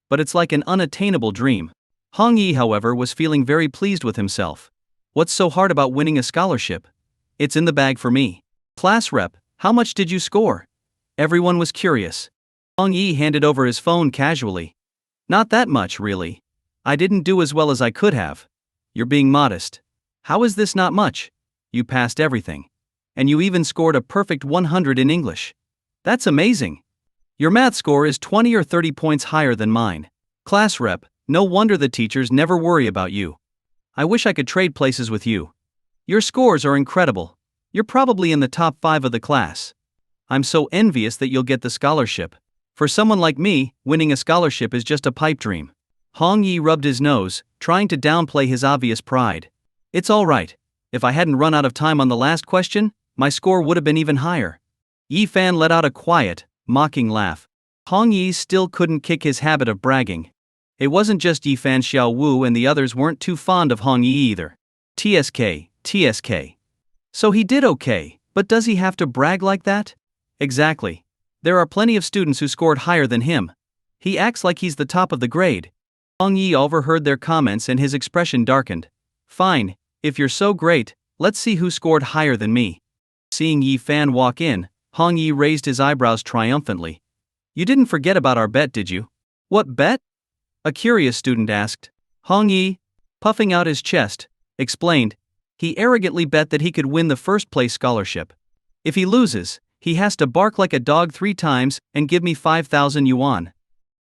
But it's like an unattainable dream. Hong Yi, however, was feeling very pleased with himself. What's so hard about winning a scholarship? It's in the bag for me. Class rep, how much did you score? Everyone was curious. Hong Yi handed over his phone casually. Not that much, really. I didn't do as well as I could have. You're being modest. How is this not much? You passed everything. And you even scored a perfect 100 in English. That's amazing. Your math score is 20 or 30 points higher than mine. Class rep, no wonder the teachers never worry about you. I wish I could trade places with you. Your scores are incredible. You're probably in the top 5 of the class. I'm so envious that you'll get the scholarship. For someone like me, winning a scholarship is just a pipe dream. Hong Yi rubbed his nose, trying to downplay his obvious pride. It's all right. If I hadn't run out of time on the last question, my score would have been even higher. Yi Fan let out a quiet, mocking laugh. Hong Yi still couldn't kick his habit of bragging. It wasn't just Yi Fan. Xiao Wu and the others weren't too fond of Hong Yi either. TSK. So he did okay, but does he have to brag like that? Exactly. There are plenty of students who scored higher than him. He acts like he's the top of the grade. Hong Yi overheard their comments and his expression darkened. Fine, if you're so great, let's see who scored higher than me. Seeing Yi Fan walk in, Hong Yi raised his eyebrows triumphantly. You didn't forget about our bet, did you? What bet? A curious student asked. Hong Yi, puffing out his chest, explained. He arrogantly bet that he could win the first place scholarship. If he loses, he has to bark like a dog 3 times and give me 5,000 yuan.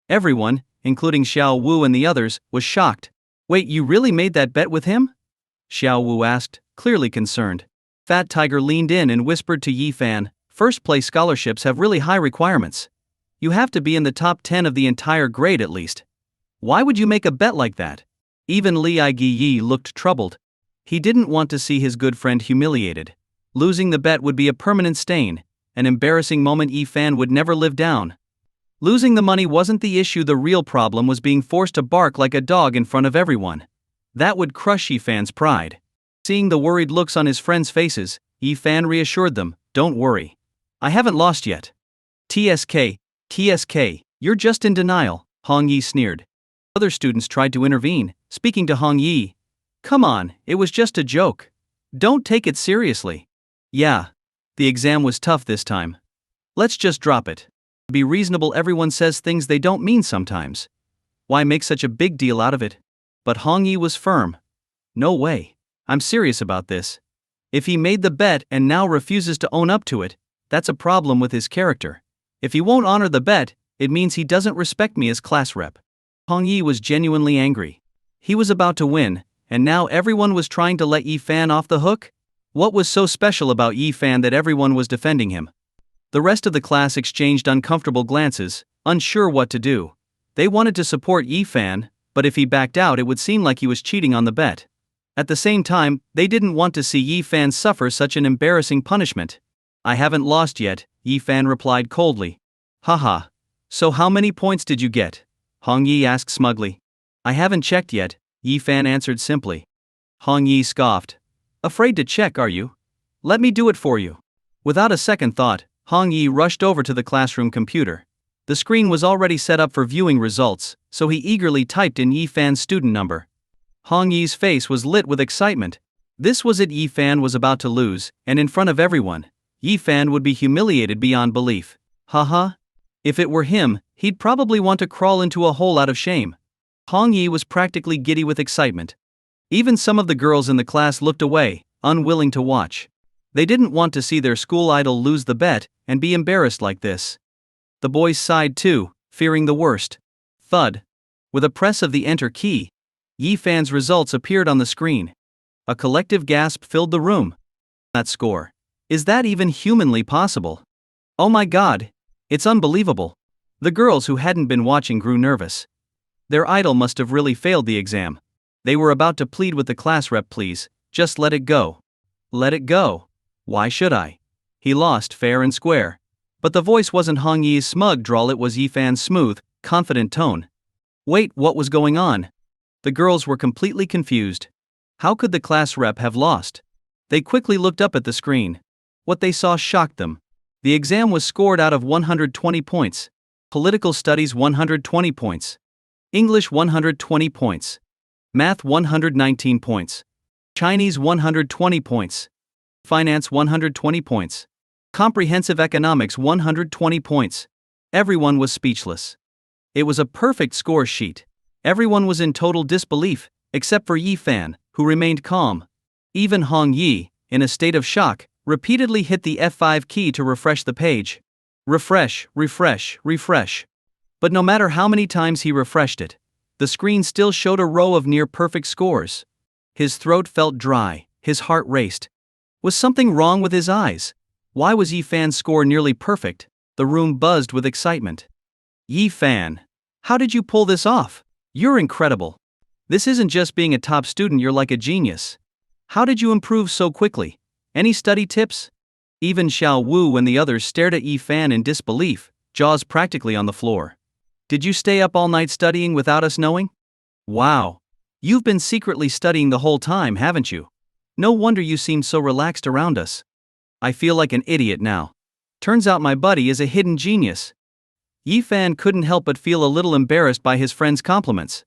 Everyone, including Xiao Wu and the others, was shocked. Wait, you really made that bet with him? Xiao Wu asked, clearly concerned. Fat Tiger leaned in and whispered to Yi Fan, first place scholarships have really high requirements. You have to be in the top 10 of the entire grade at least. Why would you make a bet like that? Even Li Igyi looked troubled. He didn't want to see his good friend humiliated. Losing the bet would be a permanent stain, an embarrassing moment Yi Fan would never live down. Losing the money wasn't the issue. The real problem was being forced to bark like a dog in front of everyone. That would crush Yi Fan's pride. Seeing the worried looks on his friends' faces, Yi Fan reassured them, don't worry. I haven't lost yet. TSK, you're just in denial, Hong Yi sneered. Other students tried to intervene, speaking to Hong Yi. Come on, it was just a joke. Don't take it seriously. Yeah. The exam was tough this time. Let's just drop it. Be reasonable. Everyone says things they don't mean sometimes. Why make such a big deal out of it? But Hong Yi was firm. No way. I'm serious about this. If he made the bet and now refuses to own up to it, that's a problem with his character. If he won't honor the bet, it means he doesn't respect me as class rep. Hong Yi was genuinely angry. He was about to win, and now everyone was trying to let Yi Fan off the hook? What was so special about Yi Fan that everyone was defending him? The rest of the class exchanged uncomfortable glances, unsure what to do. They wanted to support Yi Fan, but if he backed out it would seem like he was cheating on the bet. At the same time, they didn't want to see Yi Fan suffer such an embarrassing punishment. I haven't lost yet, Yi Fan replied coldly. Haha. So how many points did you get? Hong Yi asked smugly. I haven't checked yet, Yi Fan answered simply. Hong Yi scoffed. Afraid to check, are you? Let me do it for you. Without a second thought, Hong Yi rushed over to the classroom computer. The screen was already set up for viewing results, so he eagerly typed in Yi Fan's student number. Hong Yi's face was lit with excitement. This was it, Yi Fan was about to lose, and in front of everyone. Yi Fan would be humiliated beyond belief. Haha. If it were him, he'd probably want to crawl into a hole out of shame. Hong Yi was practically giddy with excitement. Even some of the girls in the class looked away, unwilling to watch. They didn't want to see their school idol lose the bet and be embarrassed like this. The boys sighed too, fearing the worst. Thud. With a press of the enter key, Yi Fan's results appeared on the screen. A collective gasp filled the room. That score. Is that even humanly possible? Oh my god. It's unbelievable. The girls who hadn't been watching grew nervous. Their idol must have really failed the exam. They were about to plead with the class rep, please, just let it go. Let it go. Why should I? He lost fair and square. But the voice wasn't Hong Yi's smug drawl, it was Yi Fan's smooth, confident tone. Wait, what was going on? The girls were completely confused. How could the class rep have lost? They quickly looked up at the screen. What they saw shocked them. The exam was scored out of 120 points. Political studies 120 points. English 120 points. Math 119 points. Chinese 120 points. Finance 120 points. Comprehensive economics 120 points. Everyone was speechless. It was a perfect score sheet. Everyone was in total disbelief, except for Yi Fan, who remained calm. Even Hong Yi, in a state of shock, repeatedly hit the F5 key to refresh the page. Refresh, refresh, refresh. But no matter how many times he refreshed it, the screen still showed a row of near-perfect scores. His throat felt dry, his heart raced. Was something wrong with his eyes? Why was Yi Fan's score nearly perfect? The room buzzed with excitement. Yi Fan, how did you pull this off? You're incredible. This isn't just being a top student, you're like a genius. How did you improve so quickly? Any study tips? Even Xiao Wu and the others stared at Yi Fan in disbelief, jaws practically on the floor. Did you stay up all night studying without us knowing? Wow. You've been secretly studying the whole time, haven't you? No wonder you seem so relaxed around us. I feel like an idiot now. Turns out my buddy is a hidden genius. Yi Fan couldn't help but feel a little embarrassed by his friend's compliments.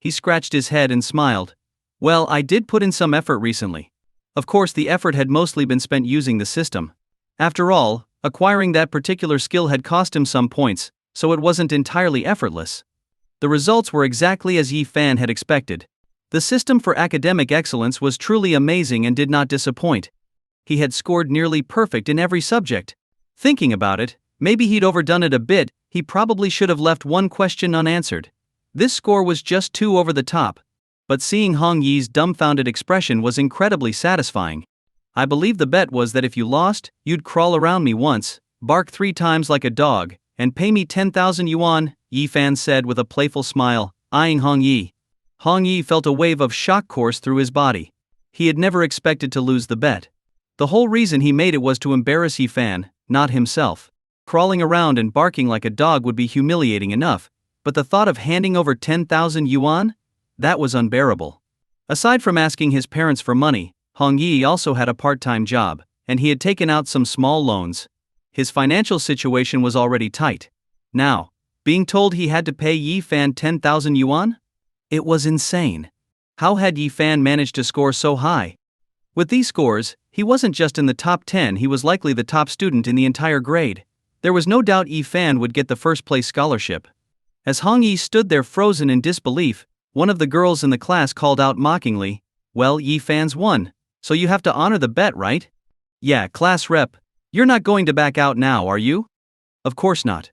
He scratched his head and smiled. Well, I did put in some effort recently. Of course, the effort had mostly been spent using the system. After all, acquiring that particular skill had cost him some points, so it wasn't entirely effortless. The results were exactly as Yi Fan had expected. The system for academic excellence was truly amazing and did not disappoint. He had scored nearly perfect in every subject. Thinking about it, maybe he'd overdone it a bit. He probably should have left one question unanswered. This score was just too over the top. But seeing Hong Yi's dumbfounded expression was incredibly satisfying. I believe the bet was that if you lost, you'd crawl around me once, bark 3 times like a dog, and pay me 10,000 yuan, Yi Fan said with a playful smile, eyeing Hong Yi. Hong Yi felt a wave of shock course through his body. He had never expected to lose the bet. The whole reason he made it was to embarrass Yi Fan, not himself. Crawling around and barking like a dog would be humiliating enough, but the thought of handing over 10,000 yuan? That was unbearable. Aside from asking his parents for money, Hong Yi also had a part-time job, and he had taken out some small loans. His financial situation was already tight. Now, being told he had to pay Yi Fan 10,000 yuan? It was insane. How had Yi Fan managed to score so high? With these scores, he wasn't just in the top 10, he was likely the top student in the entire grade. There was no doubt Yi Fan would get the first-place scholarship. As Hong Yi stood there frozen in disbelief, one of the girls in the class called out mockingly, "Well, Yi Fan's won, so you have to honor the bet, right?" "Yeah, class rep, you're not going to back out now, are you?" "Of course not.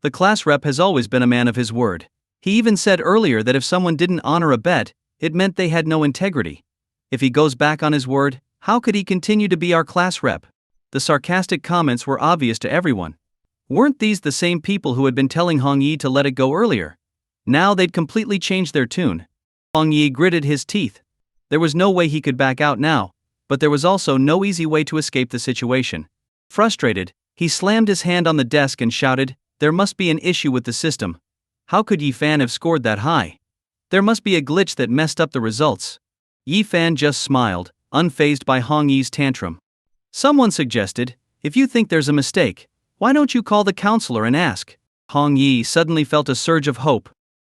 The class rep has always been a man of his word. He even said earlier that if someone didn't honor a bet, it meant they had no integrity. If he goes back on his word, How could he continue to be our class rep? The sarcastic comments were obvious to everyone. Weren't these the same people who had been telling Hong Yi to let it go earlier? Now they'd completely changed their tune. Hong Yi gritted his teeth. There was no way he could back out now, but there was also no easy way to escape the situation. Frustrated, he slammed his hand on the desk and shouted, "There must be an issue with the system. How could Yi Fan have scored that high? There must be a glitch that messed up the results." Yi Fan just smiled, unfazed by Hong Yi's tantrum. Someone suggested, "If you think there's a mistake, why don't you call the counselor and ask?" Hong Yi suddenly felt a surge of hope.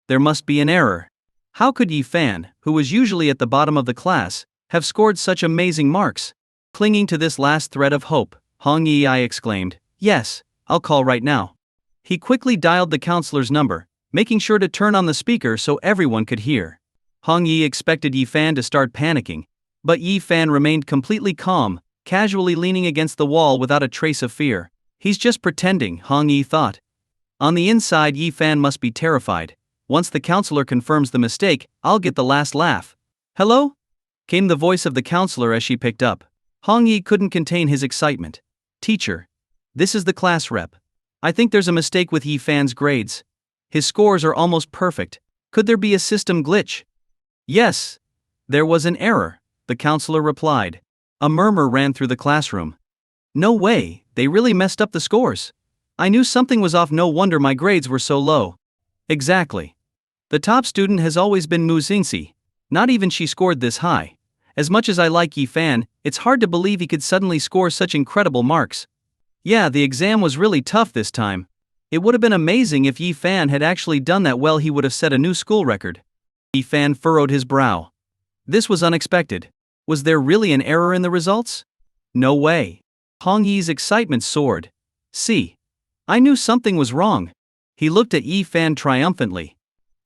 There must be an error. How could Yi Fan, who was usually at the bottom of the class, have scored such amazing marks? Clinging to this last thread of hope, Hong Yi exclaimed, "Yes, I'll call right now." He quickly dialed the counselor's number, making sure to turn on the speaker so everyone could hear. Hong Yi expected Yi Fan to start panicking, but Yi Fan remained completely calm, casually leaning against the wall without a trace of fear. He's just pretending, Hong Yi thought. On the inside, Yi Fan must be terrified. Once the counselor confirms the mistake, I'll get the last laugh. "Hello?" came the voice of the counselor as she picked up. Hong Yi couldn't contain his excitement. "Teacher, this is the class rep. I think there's a mistake with Yi Fan's grades. His scores are almost perfect. Could there be a system glitch?" "Yes, there was an error," the counselor replied. A murmur ran through the classroom. "No way, they really messed up the scores. I knew something was off, no wonder my grades were so low." "Exactly. The top student has always been Mu Xingxi. Not even she scored this high. As much as I like Yi Fan, it's hard to believe he could suddenly score such incredible marks. Yeah, the exam was really tough this time. It would have been amazing if Yi Fan had actually done that well, he would have set a new school record." Yi Fan furrowed his brow. This was unexpected. Was there really an error in the results? No way. Hong Yi's excitement soared. "See, I knew something was wrong." He looked at Yi Fan triumphantly.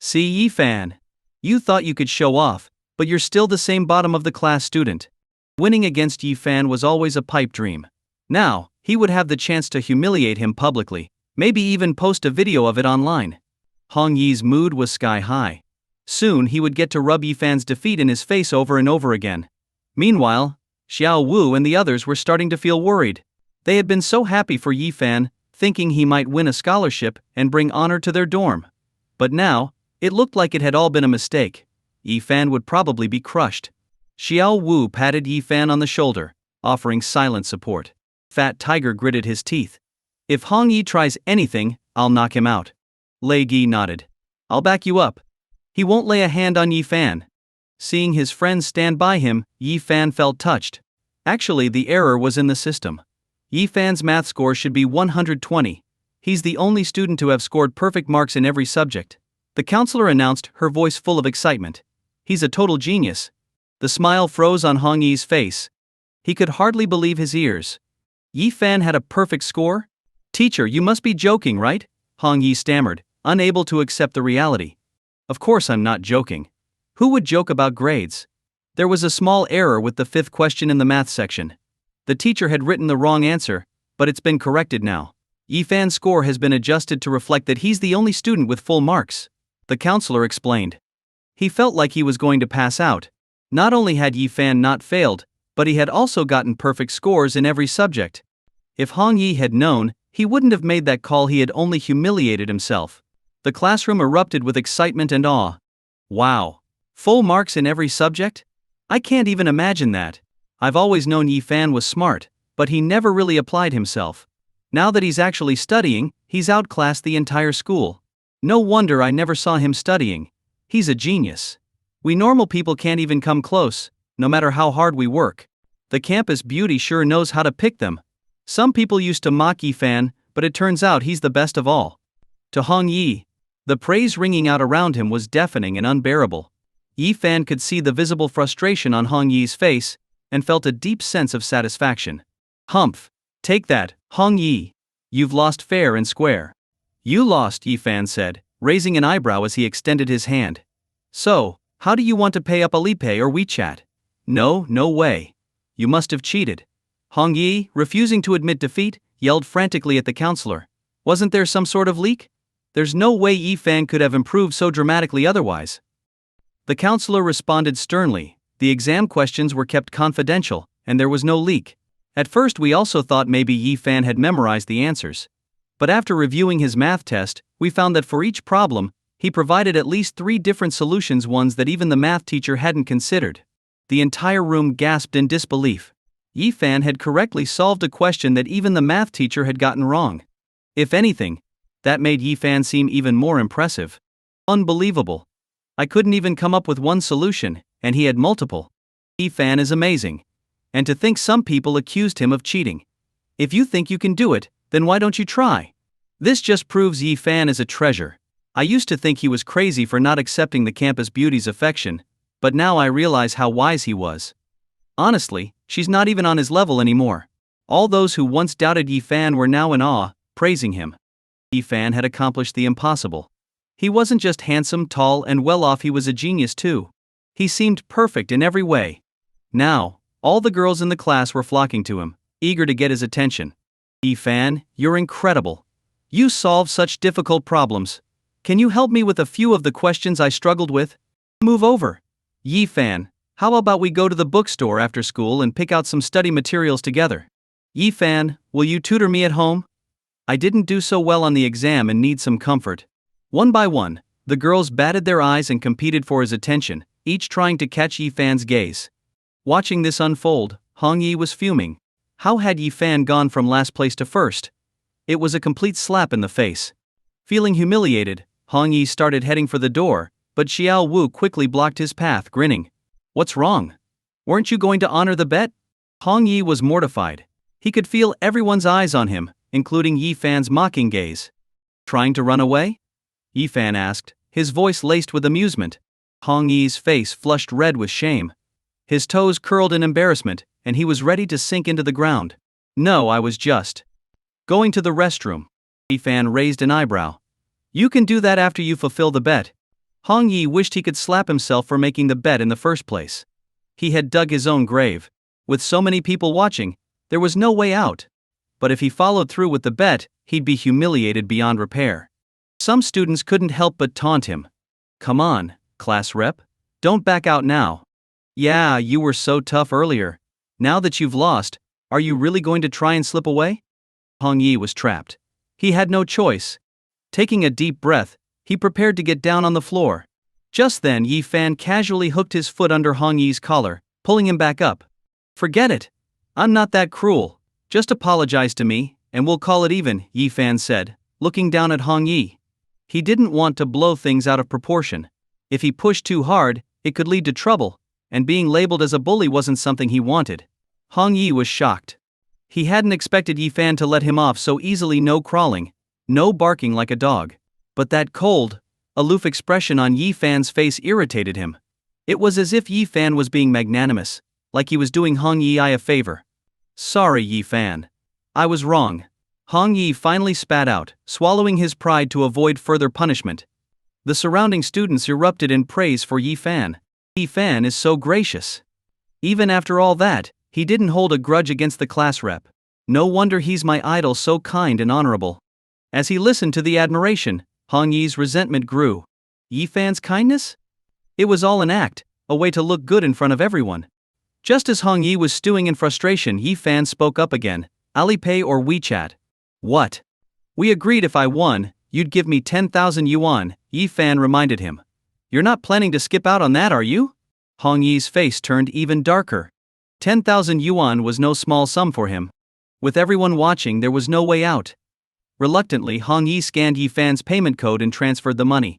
"See, Yi Fan, you thought you could show off, but you're still the same bottom of the class student." Winning against Yi Fan was always a pipe dream. Now, he would have the chance to humiliate him publicly, maybe even post a video of it online. Hong Yi's mood was sky high. Soon he would get to rub Yi Fan's defeat in his face over and over again. Meanwhile, Xiao Wu and the others were starting to feel worried. They had been so happy for Yi Fan, thinking he might win a scholarship and bring honor to their dorm. But now, it looked like it had all been a mistake. Yi Fan would probably be crushed. Xiao Wu patted Yi Fan on the shoulder, offering silent support. Fat Tiger gritted his teeth. "If Hong Yi tries anything, I'll knock him out." Lei Gi nodded. "I'll back you up. He won't lay a hand on Yi Fan." Seeing his friends stand by him, Yi Fan felt touched. Actually, the error was in the system. Yi Fan's math score should be 120. He's the only student to have scored perfect marks in every subject. The counselor announced, her voice full of excitement. "He's a total genius." The smile froze on Hong Yi's face. He could hardly believe his ears. Yi Fan had a perfect score? "Teacher, you must be joking, right?" Hong Yi stammered, unable to accept the reality. "Of course I'm not joking. Who would joke about grades?" There was a small error with the 5th question in the math section. The teacher had written the wrong answer, but it's been corrected now. Yi Fan's score has been adjusted to reflect that he's the only student with full marks, the counselor explained. He felt like he was going to pass out. Not only had Yi Fan not failed, but he had also gotten perfect scores in every subject. If Hong Yi had known, he wouldn't have made that call, he had only humiliated himself. The classroom erupted with excitement and awe. Wow! Full marks in every subject? I can't even imagine that. I've always known Yi Fan was smart, but he never really applied himself. Now that he's actually studying, he's outclassed the entire school. No wonder I never saw him studying. He's a genius. We normal people can't even come close, no matter how hard we work. The campus beauty sure knows how to pick them. Some people used to mock Yi Fan, but it turns out he's the best of all. To Hong Yi, the praise ringing out around him was deafening and unbearable. Yi Fan could see the visible frustration on Hong Yi's face, and felt a deep sense of satisfaction. "Humph! Take that, Hong Yi. You've lost fair and square." "You lost," Yi Fan said, raising an eyebrow as he extended his hand. "So, how do you want to pay up Alipay or WeChat?" No way. You must have cheated." Hong Yi, refusing to admit defeat, yelled frantically at the counselor. "Wasn't there some sort of leak? There's no way Yi Fan could have improved so dramatically otherwise." The counselor responded sternly, "The exam questions were kept confidential, and there was no leak. At first we also thought maybe Yi Fan had memorized the answers. But after reviewing his math test, we found that for each problem, he provided at least 3 different solutions, ones that even the math teacher hadn't considered. The entire room gasped in disbelief. Yi Fan had correctly solved a question that even the math teacher had gotten wrong. If anything, that made Yi Fan seem even more impressive. Unbelievable. I couldn't even come up with one solution, and he had multiple. Yi Fan is amazing. And to think some people accused him of cheating. If you think you can do it, then why don't you try? This just proves Yi Fan is a treasure. I used to think he was crazy for not accepting the campus beauty's affection, but now I realize how wise he was. Honestly, she's not even on his level anymore. All those who once doubted Yi Fan were now in awe, praising him. Yi Fan had accomplished the impossible. He wasn't just handsome, tall, and well off, he was a genius too. He seemed perfect in every way. Now, all the girls in the class were flocking to him, eager to get his attention. Yi Fan, you're incredible. You solve such difficult problems. Can you help me with a few of the questions I struggled with? Move over. Yi Fan, how about we go to the bookstore after school and pick out some study materials together? Yi Fan, will you tutor me at home? I didn't do so well on the exam and need some comfort. One by one, the girls batted their eyes and competed for his attention, each trying to catch Yi Fan's gaze. Watching this unfold, Hong Yi was fuming. How had Yi Fan gone from last place to first? It was a complete slap in the face. Feeling humiliated, Hong Yi started heading for the door, but Xiao Wu quickly blocked his path, grinning. What's wrong? Weren't you going to honor the bet? Hong Yi was mortified. He could feel everyone's eyes on him, including Yi Fan's mocking gaze. Trying to run away? Yi Fan asked, his voice laced with amusement. Hong Yi's face flushed red with shame. His toes curled in embarrassment, and he was ready to sink into the ground. No, I was just going to the restroom. Yi Fan raised an eyebrow. You can do that after you fulfill the bet. Hong Yi wished he could slap himself for making the bet in the first place. He had dug his own grave. With so many people watching, there was no way out. But if he followed through with the bet, he'd be humiliated beyond repair. Some students couldn't help but taunt him. Come on, class rep. Don't back out now. Yeah, you were so tough earlier. Now that you've lost, are you really going to try and slip away? Hong Yi was trapped. He had no choice. Taking a deep breath, he prepared to get down on the floor. Just then Yi Fan casually hooked his foot under Hong Yi's collar, pulling him back up. Forget it. I'm not that cruel. Just apologize to me, and we'll call it even, Yi Fan said, looking down at Hong Yi. He didn't want to blow things out of proportion. If he pushed too hard, it could lead to trouble, and being labeled as a bully wasn't something he wanted. Hong Yi was shocked. He hadn't expected Yi Fan to let him off so easily. No crawling, no barking like a dog. But that cold, aloof expression on Yi Fan's face irritated him. It was as if Yi Fan was being magnanimous, like he was doing Hong Yi a favor. Sorry, Yi Fan. I was wrong. Hong Yi finally spat out, swallowing his pride to avoid further punishment. The surrounding students erupted in praise for Yi Fan. Yi Fan is so gracious. Even after all that, he didn't hold a grudge against the class rep. No wonder he's my idol, so kind and honorable. As he listened to the admiration, Hong Yi's resentment grew. Yi Fan's kindness? It was all an act, a way to look good in front of everyone. Just as Hong Yi was stewing in frustration, Yi Fan spoke up again. Alipay or WeChat? What? We agreed if I won, you'd give me 10,000 yuan, Yi Fan reminded him. You're not planning to skip out on that, are you? Hong Yi's face turned even darker. 10,000 yuan was no small sum for him. With everyone watching, there was no way out. Reluctantly, Hong Yi scanned Yi Fan's payment code and transferred the money.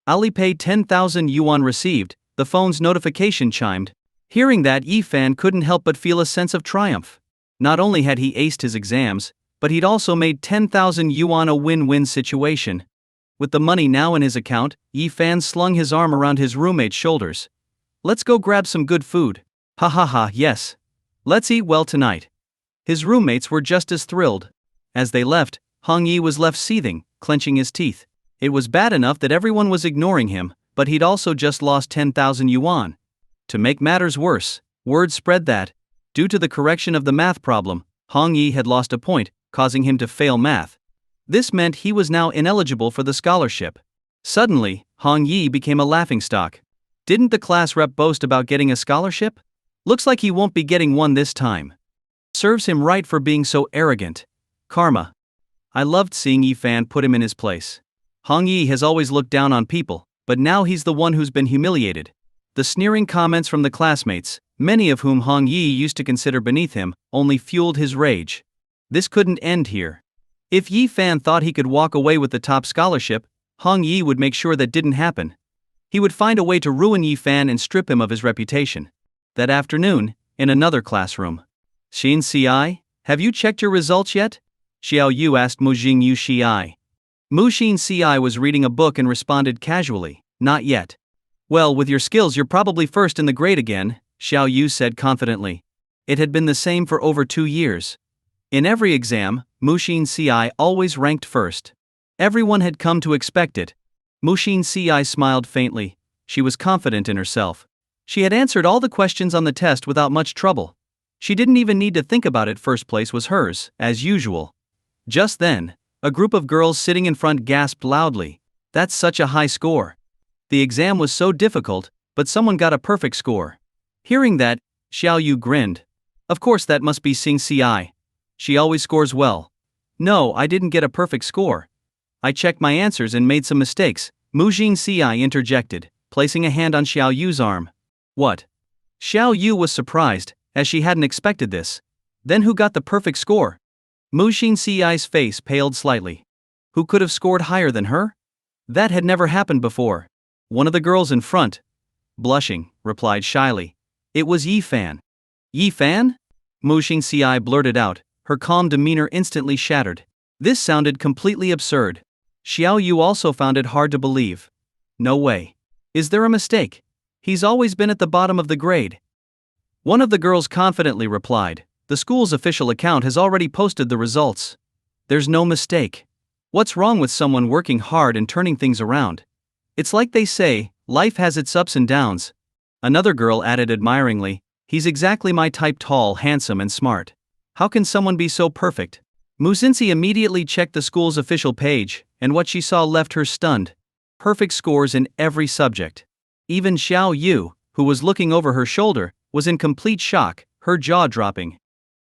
Alipay 10,000 yuan received, the phone's notification chimed. Hearing that, Yi Fan couldn't help but feel a sense of triumph. Not only had he aced his exams, but he'd also made 10,000 yuan a win-win situation. With the money now in his account, Yi Fan slung his arm around his roommate's shoulders. Let's go grab some good food. Ha ha ha, yes. Let's eat well tonight. His roommates were just as thrilled. As they left, Hong Yi was left seething, clenching his teeth. It was bad enough that everyone was ignoring him, but he'd also just lost 10,000 yuan. To make matters worse, word spread that, due to the correction of the math problem, Hong Yi had lost a point, causing him to fail math. This meant he was now ineligible for the scholarship. Suddenly, Hong Yi became a laughingstock. Didn't the class rep boast about getting a scholarship? Looks like he won't be getting one this time. Serves him right for being so arrogant. Karma. I loved seeing Yi-fan put him in his place. Hong Yi has always looked down on people, but now he's the one who's been humiliated. The sneering comments from the classmates, many of whom Hong Yi used to consider beneath him, only fueled his rage. This couldn't end here. If Yi-fan thought he could walk away with the top scholarship, Hong Yi would make sure that didn't happen. He would find a way to ruin Yi-fan and strip him of his reputation. That afternoon, in another classroom. Xin Ci, have you checked your results yet? Xiao Yu asked Mu Jingyu Ci. Mu Xin Ci was reading a book and responded casually, not yet. Well, with your skills you're probably first in the grade again, Xiao Yu said confidently. It had been the same for over 2 years. In every exam, Mu Xin Ci always ranked first. Everyone had come to expect it. Mu Xin Ci smiled faintly. She was confident in herself. She had answered all the questions on the test without much trouble. She didn't even need to think about it. First place was hers, as usual. Just then, a group of girls sitting in front gasped loudly. That's such a high score. The exam was so difficult, but someone got a perfect score. Hearing that, Xiao Yu grinned. Of course that must be Xing Ci. She always scores well. No, I didn't get a perfect score. I checked my answers and made some mistakes, Mu Jing Ci interjected, placing a hand on Xiao Yu's arm. What? Xiao Yu was surprised, as she hadn't expected this. Then who got the perfect score? Mu Xin Ci's face paled slightly. Who could have scored higher than her? That had never happened before. One of the girls in front, blushing, replied shyly. It was Yi-fan. Yi-fan? Mu Xin Ci blurted out, her calm demeanor instantly shattered. This sounded completely absurd. Xiao Yu also found it hard to believe. No way. Is there a mistake? He's always been at the bottom of the grade. One of the girls confidently replied, the school's official account has already posted the results. There's no mistake. What's wrong with someone working hard and turning things around? It's like they say, life has its ups and downs. Another girl added admiringly, he's exactly my type, tall, handsome and smart. How can someone be so perfect? Mu Xinxi immediately checked the school's official page, and what she saw left her stunned. Perfect scores in every subject. Even Xiao Yu, who was looking over her shoulder, was in complete shock, her jaw dropping.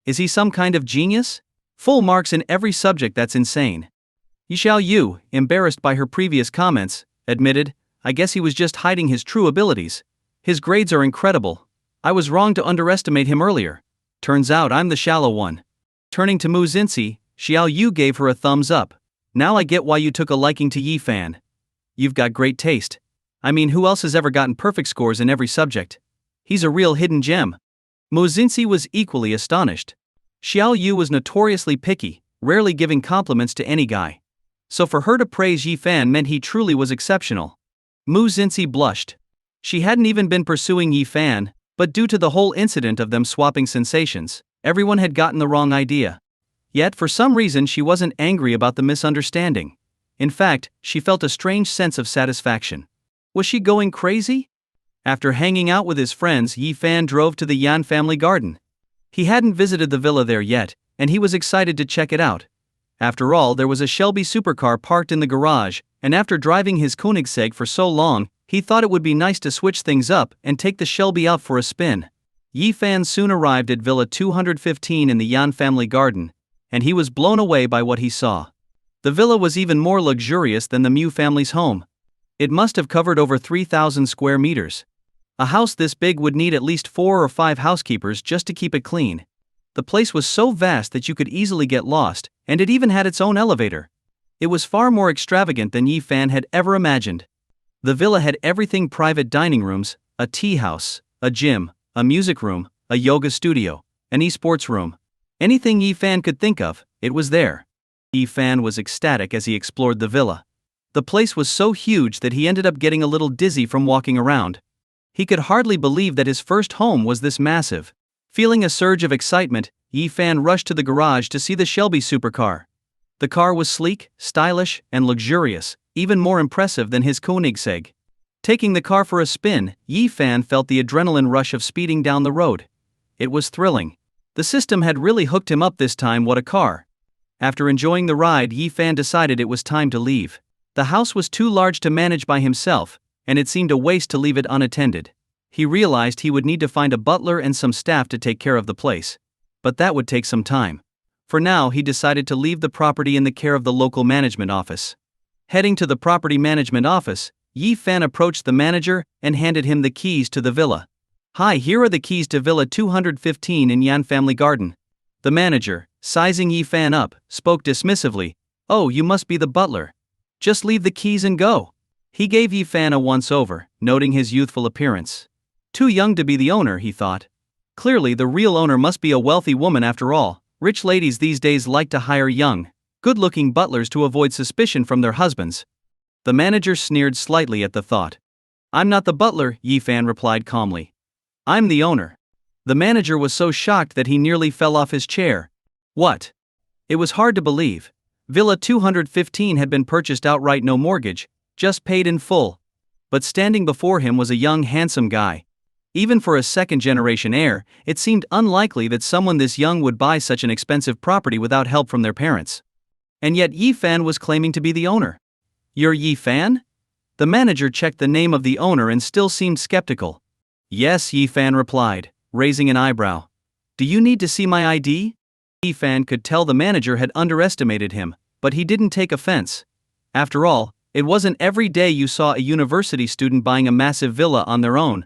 Is he some kind of genius? Full marks in every subject, that's insane. Xiao Yu, embarrassed by her previous comments, admitted, I guess he was just hiding his true abilities. His grades are incredible. I was wrong to underestimate him earlier. Turns out I'm the shallow one. Turning to Mu Xinxi, Xiao Yu gave her a thumbs up. Now I get why you took a liking to Yi-fan. You've got great taste. I mean, who else has ever gotten perfect scores in every subject? He's a real hidden gem. Mu Xinxi was equally astonished. Xiao Yu was notoriously picky, rarely giving compliments to any guy. So for her to praise Yi-fan meant he truly was exceptional. Mu Xinxi blushed. She hadn't even been pursuing Yi-fan, but due to the whole incident of them swapping sensations, everyone had gotten the wrong idea. Yet for some reason she wasn't angry about the misunderstanding. In fact, she felt a strange sense of satisfaction. Was she going crazy? After hanging out with his friends, Yi-fan drove to the Yan family garden. He hadn't visited the villa there yet, and he was excited to check it out. After all, there was a Shelby supercar parked in the garage, and after driving his Koenigsegg for so long, he thought it would be nice to switch things up and take the Shelby out for a spin. Yi-fan soon arrived at Villa 215 in the Yan family garden, and he was blown away by what he saw. The villa was even more luxurious than the Mu family's home. It must have covered over 3,000 square meters. A house this big would need at least 4 or 5 housekeepers just to keep it clean. The place was so vast that you could easily get lost, and it even had its own elevator. It was far more extravagant than Yi-fan had ever imagined. The villa had everything: private dining rooms, a tea house, a gym, a music room, a yoga studio, an esports room. Anything Yi-fan could think of, it was there. Yi-fan was ecstatic as he explored the villa. The place was so huge that he ended up getting a little dizzy from walking around. He could hardly believe that his first home was this massive. Feeling a surge of excitement, Yi-fan rushed to the garage to see the Shelby supercar. The car was sleek, stylish, and luxurious, even more impressive than his Koenigsegg. Taking the car for a spin, Yi-fan felt the adrenaline rush of speeding down the road. It was thrilling. The system had really hooked him up this time. What a car. After enjoying the ride, Yi-fan decided it was time to leave. The house was too large to manage by himself, and it seemed a waste to leave it unattended. He realized he would need to find a butler and some staff to take care of the place. But that would take some time. For now, he decided to leave the property in the care of the local management office. Heading to the property management office, Yi Fan approached the manager and handed him the keys to the villa. "Hi, here are the keys to Villa 215 in Yan Family Garden." The manager, sizing Yi Fan up, spoke dismissively. "Oh, you must be the butler. Just leave the keys and go." He gave Yi Fan a once-over, noting his youthful appearance. Too young to be the owner, he thought. Clearly the real owner must be a wealthy woman after all. Rich ladies these days like to hire young, good-looking butlers to avoid suspicion from their husbands. The manager sneered slightly at the thought. "I'm not the butler," Yi Fan replied calmly. "I'm the owner." The manager was so shocked that he nearly fell off his chair. What? It was hard to believe. Villa 215 had been purchased outright, no mortgage, just paid in full. But standing before him was a young, handsome guy. Even for a second-generation heir, it seemed unlikely that someone this young would buy such an expensive property without help from their parents. And yet Yi Fan was claiming to be the owner. "You're Yi Fan?" The manager checked the name of the owner and still seemed skeptical. "Yes," Yi Fan replied, raising an eyebrow. "Do you need to see my ID?" Yi Fan could tell the manager had underestimated him, but he didn't take offense. After all, it wasn't every day you saw a university student buying a massive villa on their own.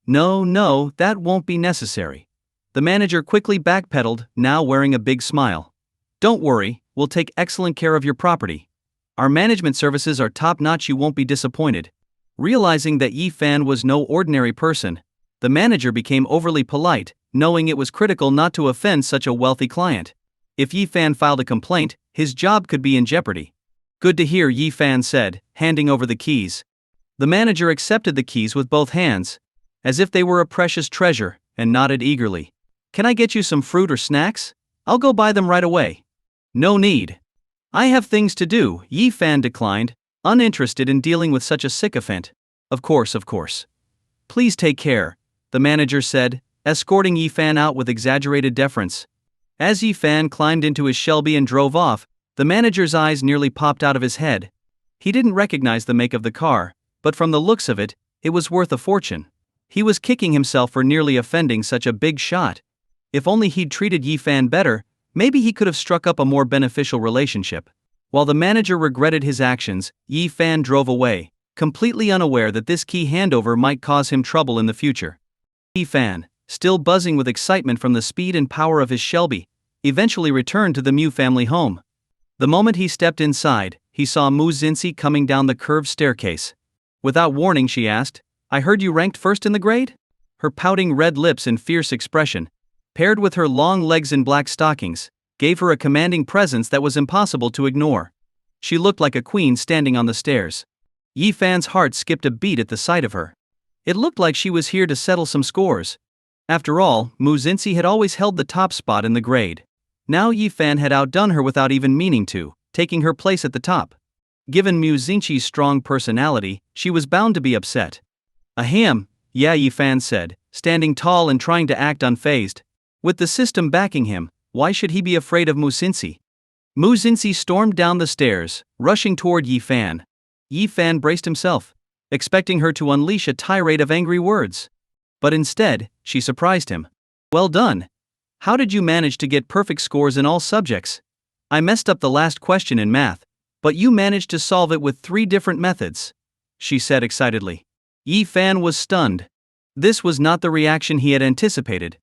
No, that won't be necessary." The manager quickly backpedaled, now wearing a big smile. "Don't worry, we'll take excellent care of your property. Our management services are top-notch, you won't be disappointed." Realizing that Yi Fan was no ordinary person, the manager became overly polite, knowing it was critical not to offend such a wealthy client. If Yi Fan filed a complaint, his job could be in jeopardy. "Good to hear," Yi Fan said, handing over the keys. The manager accepted the keys with both hands, as if they were a precious treasure, and nodded eagerly. "Can I get you some fruit or snacks? I'll go buy them right away." "No need. I have things to do," Yi Fan declined, uninterested in dealing with such a sycophant. Of course. "Please take care," the manager said, escorting Yi Fan out with exaggerated deference. As Yi Fan climbed into his Shelby and drove off, the manager's eyes nearly popped out of his head. He didn't recognize the make of the car, but from the looks of it, it was worth a fortune. He was kicking himself for nearly offending such a big shot. If only he'd treated Yi Fan better, maybe he could have struck up a more beneficial relationship. While the manager regretted his actions, Yi Fan drove away, completely unaware that this key handover might cause him trouble in the future. Yi Fan, still buzzing with excitement from the speed and power of his Shelby, eventually returned to the Mu family home. The moment he stepped inside, he saw Mu Xinxi coming down the curved staircase. Without warning, she asked, "I heard you ranked first in the grade?" Her pouting red lips and fierce expression, paired with her long legs in black stockings, gave her a commanding presence that was impossible to ignore. She looked like a queen standing on the stairs. Yi Fan's heart skipped a beat at the sight of her. It looked like she was here to settle some scores. After all, Mu Xinxi had always held the top spot in the grade. Now Yi Fan had outdone her without even meaning to, taking her place at the top. Given Mu Xinxi's strong personality, she was bound to be upset. "Ahem, yeah," Yi Fan said, standing tall and trying to act unfazed. With the system backing him, why should he be afraid of Mu Xinxi? Mu Xinxi stormed down the stairs, rushing toward Yi Fan. Yi Fan braced himself, expecting her to unleash a tirade of angry words. But instead, she surprised him. "Well done. How did you manage to get perfect scores in all subjects? I messed up the last question in math, but you managed to solve it with 3 different methods," she said excitedly. Yi Fan was stunned. This was not the reaction he had anticipated.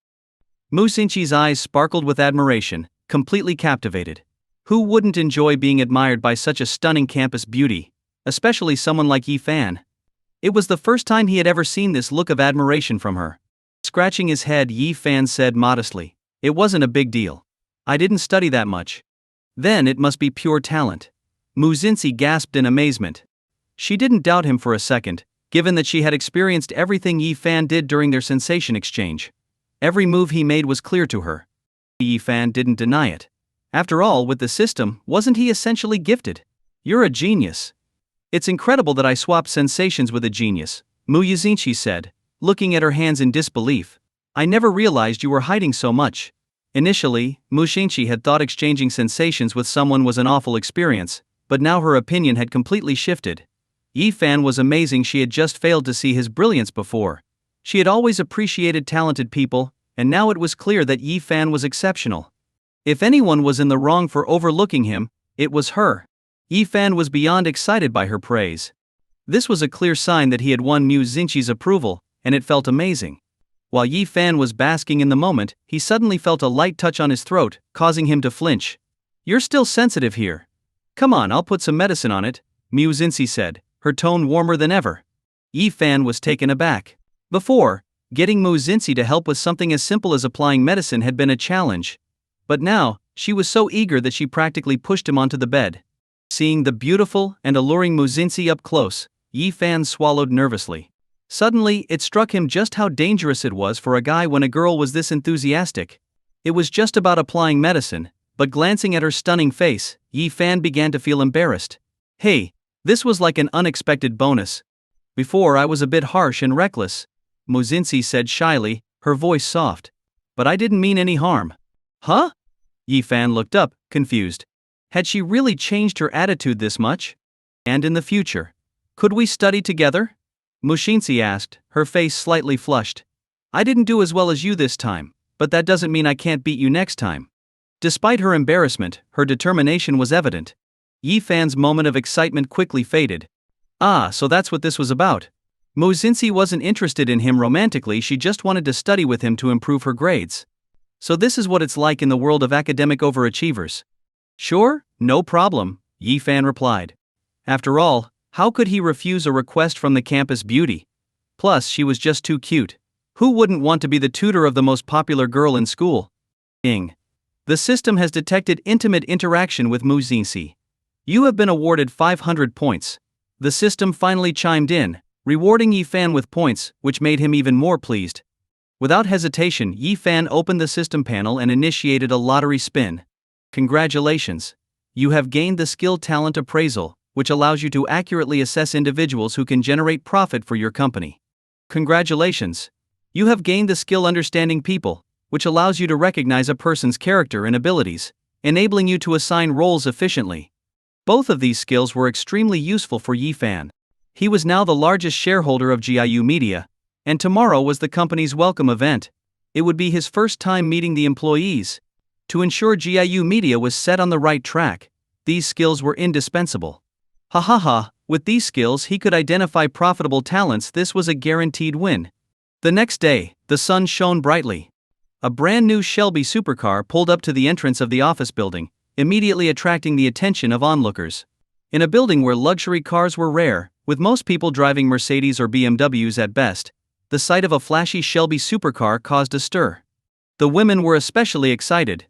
Mu Xinxi's eyes sparkled with admiration, completely captivated. Who wouldn't enjoy being admired by such a stunning campus beauty, especially someone like Yi Fan? It was the first time he had ever seen this look of admiration from her. Scratching his head, Yi Fan said modestly, "It wasn't a big deal. I didn't study that much." "Then it must be pure talent." Mu Xinxi gasped in amazement. She didn't doubt him for a second, given that she had experienced everything Yi Fan did during their sensation exchange. Every move he made was clear to her. Yi Fan didn't deny it. After all, with the system, wasn't he essentially gifted? "You're a genius." "It's incredible that I swapped sensations with a genius," Mu Xinxi said, looking at her hands in disbelief. "I never realized you were hiding so much." Initially, Mu Xinxi had thought exchanging sensations with someone was an awful experience, but now her opinion had completely shifted. Yi Fan was amazing, she had just failed to see his brilliance before. She had always appreciated talented people, and now it was clear that Yi Fan was exceptional. If anyone was in the wrong for overlooking him, it was her. Yi Fan was beyond excited by her praise. This was a clear sign that he had won Mu Xinqi's approval, and it felt amazing. While Yi Fan was basking in the moment, he suddenly felt a light touch on his throat, causing him to flinch. "You're still sensitive here. Come on, I'll put some medicine on it," Mu Xinqi said, her tone warmer than ever. Yi Fan was taken aback. Before, getting Mu Xinqi to help with something as simple as applying medicine had been a challenge. But now, she was so eager that she practically pushed him onto the bed. Seeing the beautiful and alluring Mu Xinqi up close, Yi Fan swallowed nervously. Suddenly, it struck him just how dangerous it was for a guy when a girl was this enthusiastic. It was just about applying medicine, but glancing at her stunning face, Yi Fan began to feel embarrassed. "Hey, this was like an unexpected bonus. Before I was a bit harsh and reckless," Mu Xinqi said shyly, her voice soft. "But I didn't mean any harm." "Huh?" Yi Fan looked up, confused. Had she really changed her attitude this much? "And in the future, could we study together?" Mu Xinqi asked, her face slightly flushed. "I didn't do as well as you this time, but that doesn't mean I can't beat you next time." Despite her embarrassment, her determination was evident. Yi Fan's moment of excitement quickly faded. Ah, so that's what this was about. Mu Xinqi wasn't interested in him romantically, she just wanted to study with him to improve her grades. So this is what it's like in the world of academic overachievers. "Sure, no problem," Yi Fan replied. After all, how could he refuse a request from the campus beauty? Plus, she was just too cute. Who wouldn't want to be the tutor of the most popular girl in school? The system has detected intimate interaction with Mu Xinqi. You have been awarded 500 points. The system finally chimed in, rewarding Yi Fan with points, which made him even more pleased. Without hesitation, Yi Fan opened the system panel and initiated a lottery spin. "Congratulations. You have gained the Skill Talent Appraisal, which allows you to accurately assess individuals who can generate profit for your company. Congratulations. You have gained the Skill Understanding People, which allows you to recognize a person's character and abilities, enabling you to assign roles efficiently." Both of these skills were extremely useful for Yi Fan. He was now the largest shareholder of GIU Media, and tomorrow was the company's welcome event. It would be his first time meeting the employees. To ensure GIU Media was set on the right track, these skills were indispensable. With these skills he could identify profitable talents. This was a guaranteed win. The next day, the sun shone brightly. A brand new Shelby supercar pulled up to the entrance of the office building, immediately attracting the attention of onlookers. In a building where luxury cars were rare, with most people driving Mercedes or BMWs at best, the sight of a flashy Shelby supercar caused a stir. The women were especially excited.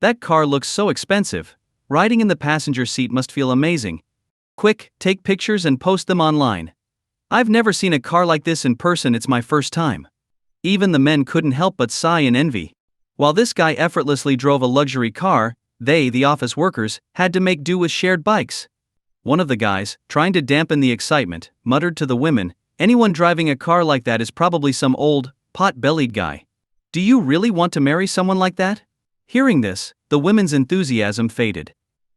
"That car looks so expensive. Riding in the passenger seat must feel amazing. Quick, take pictures and post them online. I've never seen a car like this in person, it's my first time." Even the men couldn't help but sigh in envy. While this guy effortlessly drove a luxury car, they, the office workers, had to make do with shared bikes. One of the guys, trying to dampen the excitement, muttered to the women, "Anyone driving a car like that is probably some old, pot-bellied guy. Do you really want to marry someone like that?" Hearing this, the women's enthusiasm faded.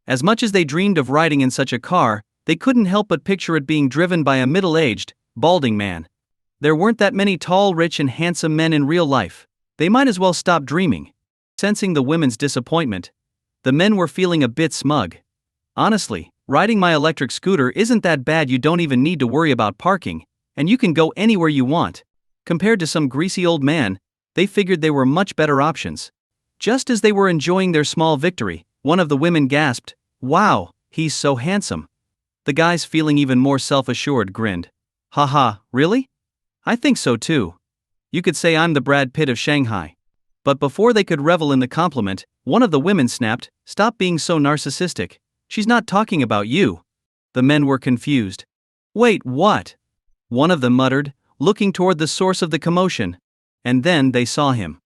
As much as they dreamed of riding in such a car, they couldn't help but picture it being driven by a middle-aged, balding man. There weren't that many tall, rich and handsome men in real life. They might as well stop dreaming. Sensing the women's disappointment, the men were feeling a bit smug. "Honestly, riding my electric scooter isn't that bad. You don't even need to worry about parking, and you can go anywhere you want." Compared to some greasy old man, they figured they were much better options. Just as they were enjoying their small victory, one of the women gasped, "Wow, he's so handsome." The guys, feeling even more self-assured, grinned. Really? I think so too. You could say I'm the Brad Pitt of Shanghai." But before they could revel in the compliment, one of the women snapped, "Stop being so narcissistic. She's not talking about you." The men were confused. "Wait, what?" one of them muttered, looking toward the source of the commotion. And then they saw him.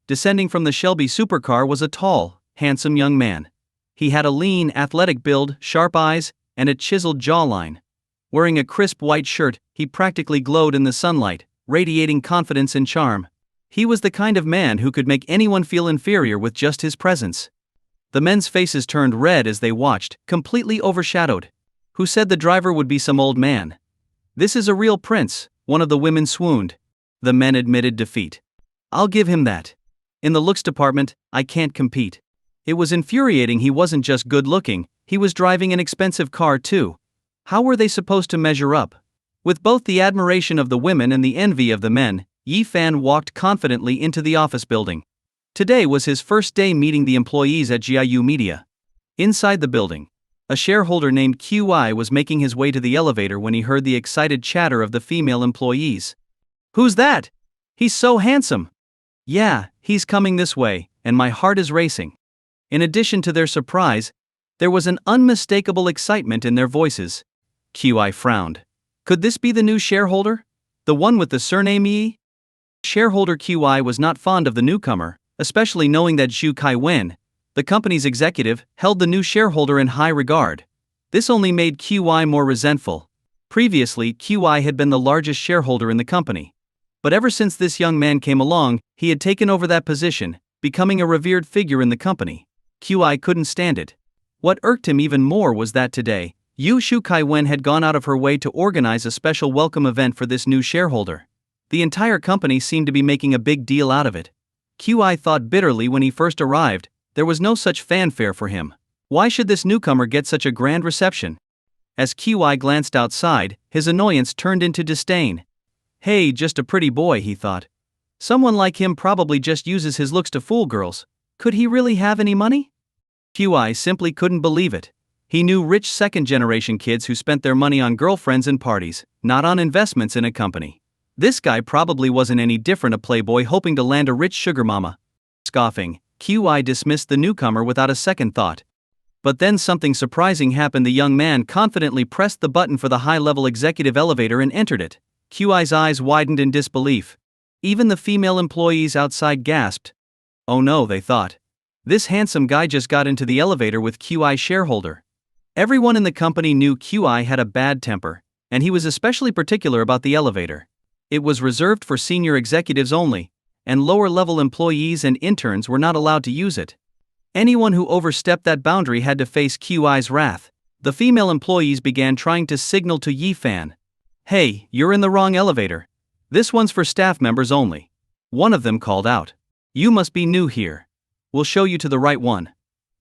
Descending from the Shelby supercar was a tall, handsome young man. He had a lean, athletic build, sharp eyes, and a chiseled jawline. Wearing a crisp white shirt, he practically glowed in the sunlight, radiating confidence and charm. He was the kind of man who could make anyone feel inferior with just his presence. The men's faces turned red as they watched, completely overshadowed. Who said the driver would be some old man? This is a real prince, one of the women swooned. The men admitted defeat. I'll give him that. In the looks department, I can't compete. It was infuriating he wasn't just good looking, he was driving an expensive car too. How were they supposed to measure up? With both the admiration of the women and the envy of the men, Yi Fan walked confidently into the office building. Today was his first day meeting the employees at GIU Media. Inside the building, a shareholder named QI was making his way to the elevator when he heard the excited chatter of the female employees. "Who's that? He's so handsome." "Yeah, he's coming this way, and my heart is racing." In addition to their surprise, there was an unmistakable excitement in their voices. QI frowned. Could this be the new shareholder? The one with the surname Yi? Shareholder QI was not fond of the newcomer, especially knowing that Zhu Kaiwen, the company's executive, held the new shareholder in high regard. This only made QI more resentful. Previously, QI had been the largest shareholder in the company. But ever since this young man came along, he had taken over that position, becoming a revered figure in the company. QI couldn't stand it. What irked him even more was that today, Yu Shu Kaiwen had gone out of her way to organize a special welcome event for this new shareholder. The entire company seemed to be making a big deal out of it. QI thought bitterly when he first arrived, there was no such fanfare for him. Why should this newcomer get such a grand reception? As QI glanced outside, his annoyance turned into disdain. Hey, just a pretty boy, he thought. Someone like him probably just uses his looks to fool girls. Could he really have any money? QI simply couldn't believe it. He knew rich second-generation kids who spent their money on girlfriends and parties, not on investments in a company. This guy probably wasn't any different, a playboy hoping to land a rich sugar mama. Scoffing, QI dismissed the newcomer without a second thought. But then something surprising happened. The young man confidently pressed the button for the high-level executive elevator and entered it. QI's eyes widened in disbelief. Even the female employees outside gasped. Oh no, they thought. This handsome guy just got into the elevator with QI shareholder. Everyone in the company knew QI had a bad temper, and he was especially particular about the elevator. It was reserved for senior executives only, and lower-level employees and interns were not allowed to use it. Anyone who overstepped that boundary had to face QI's wrath. The female employees began trying to signal to Yi Fan. Hey, you're in the wrong elevator. This one's for staff members only. One of them called out. You must be new here. We'll show you to the right one.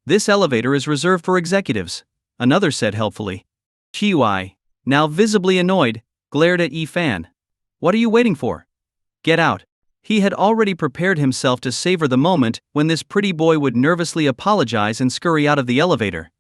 This elevator is reserved for executives, another said helpfully. QI, now visibly annoyed, glared at Yi Fan. What are you waiting for? Get out. He had already prepared himself to savor the moment when this pretty boy would nervously apologize and scurry out of the elevator.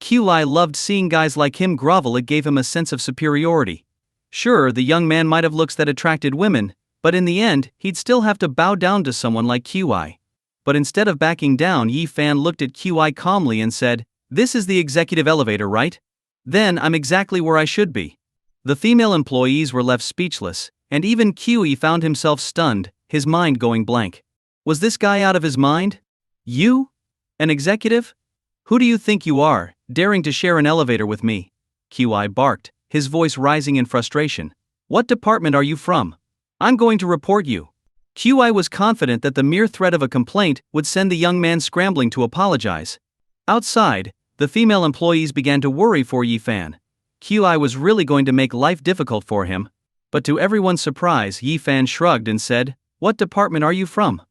QI loved seeing guys like him grovel. It gave him a sense of superiority. Sure, the young man might have looks that attracted women, but in the end, he'd still have to bow down to someone like QI. But instead of backing down, Yi Fan looked at QI calmly and said, This is the executive elevator, right? Then I'm exactly where I should be. The female employees were left speechless, and even QI found himself stunned, his mind going blank. Was this guy out of his mind? You? An executive? Who do you think you are, daring to share an elevator with me? QI barked, his voice rising in frustration. What department are you from? I'm going to report you. QI was confident that the mere threat of a complaint would send the young man scrambling to apologize. Outside, the female employees began to worry for Yi Fan. QI was really going to make life difficult for him. But to everyone's surprise, Yi Fan shrugged and said, What department are you from?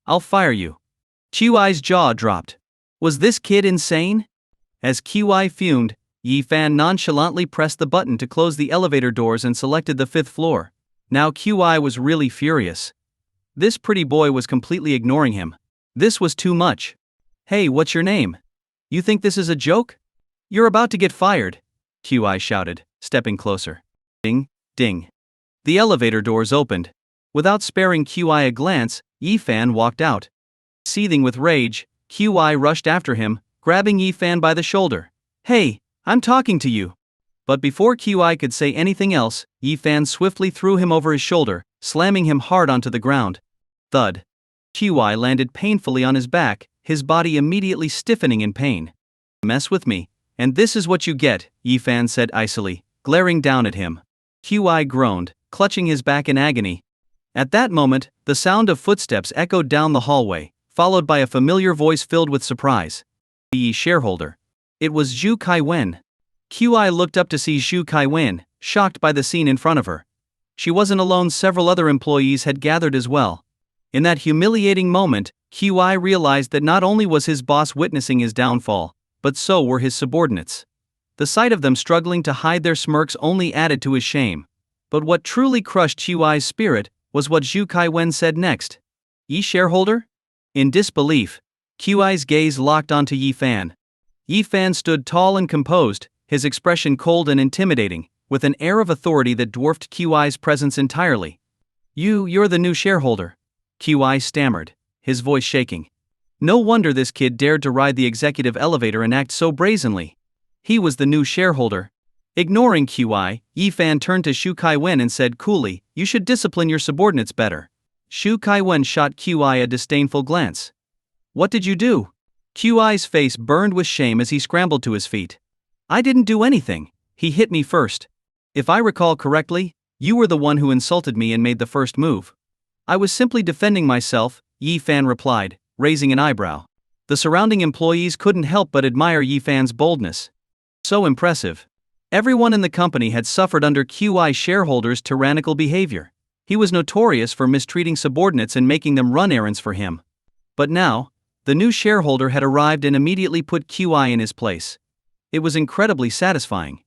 I'll fire you. QI's jaw dropped. Was this kid insane? As QI fumed, Yi Fan nonchalantly pressed the button to close the elevator doors and selected the 5th floor. Now QI was really furious. This pretty boy was completely ignoring him. This was too much. Hey, what's your name? You think this is a joke? You're about to get fired, QI shouted, stepping closer. Ding, ding. The elevator doors opened. Without sparing QI a glance, Yi Fan walked out. Seething with rage, QI rushed after him, grabbing Yi Fan by the shoulder. Hey, I'm talking to you. But before QI could say anything else, Yi Fan swiftly threw him over his shoulder, slamming him hard onto the ground. Thud. QI landed painfully on his back, his body immediately stiffening in pain. Mess with me, and this is what you get, Yi Fan said icily, glaring down at him. QI groaned, clutching his back in agony. At that moment, the sound of footsteps echoed down the hallway, followed by a familiar voice filled with surprise. The shareholder. It was Zhu Kaiwen. QI looked up to see Zhu Kaiwen, shocked by the scene in front of her. She wasn't alone, several other employees had gathered as well. In that humiliating moment, QI realized that not only was his boss witnessing his downfall, but so were his subordinates. The sight of them struggling to hide their smirks only added to his shame. But what truly crushed QI's spirit was what Zhu Kaiwen said next. "Yi shareholder?" In disbelief, QI's gaze locked onto Yi Fan. Yi Fan stood tall and composed, his expression cold and intimidating, with an air of authority that dwarfed QI's presence entirely. You're the new shareholder," QI stammered, his voice shaking. No wonder this kid dared to ride the executive elevator and act so brazenly. He was the new shareholder. Ignoring QI, Yi Fan turned to Zhu Kaiwen and said coolly, "You should discipline your subordinates better." Zhu Kaiwen shot QI a disdainful glance. "What did you do?" QI's face burned with shame as he scrambled to his feet. "I didn't do anything. He hit me first. If I recall correctly, you were the one who insulted me and made the first move." "I was simply defending myself," Yi Fan replied, raising an eyebrow. The surrounding employees couldn't help but admire Yi Fan's boldness. So impressive. Everyone in the company had suffered under QI shareholders' tyrannical behavior. He was notorious for mistreating subordinates and making them run errands for him. But now, the new shareholder had arrived and immediately put QI in his place. It was incredibly satisfying.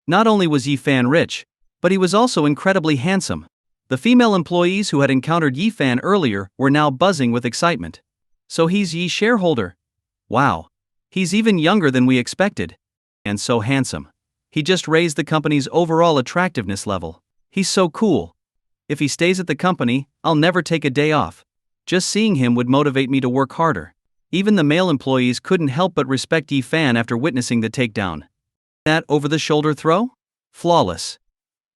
Not only was Yi Fan rich, but he was also incredibly handsome. The female employees who had encountered Yi Fan earlier were now buzzing with excitement. "So he's Yi's shareholder? Wow. He's even younger than we expected. And so handsome. He just raised the company's overall attractiveness level. He's so cool. If he stays at the company, I'll never take a day off. Just seeing him would motivate me to work harder." Even the male employees couldn't help but respect Yi Fan after witnessing the takedown. That over-the-shoulder throw? Flawless.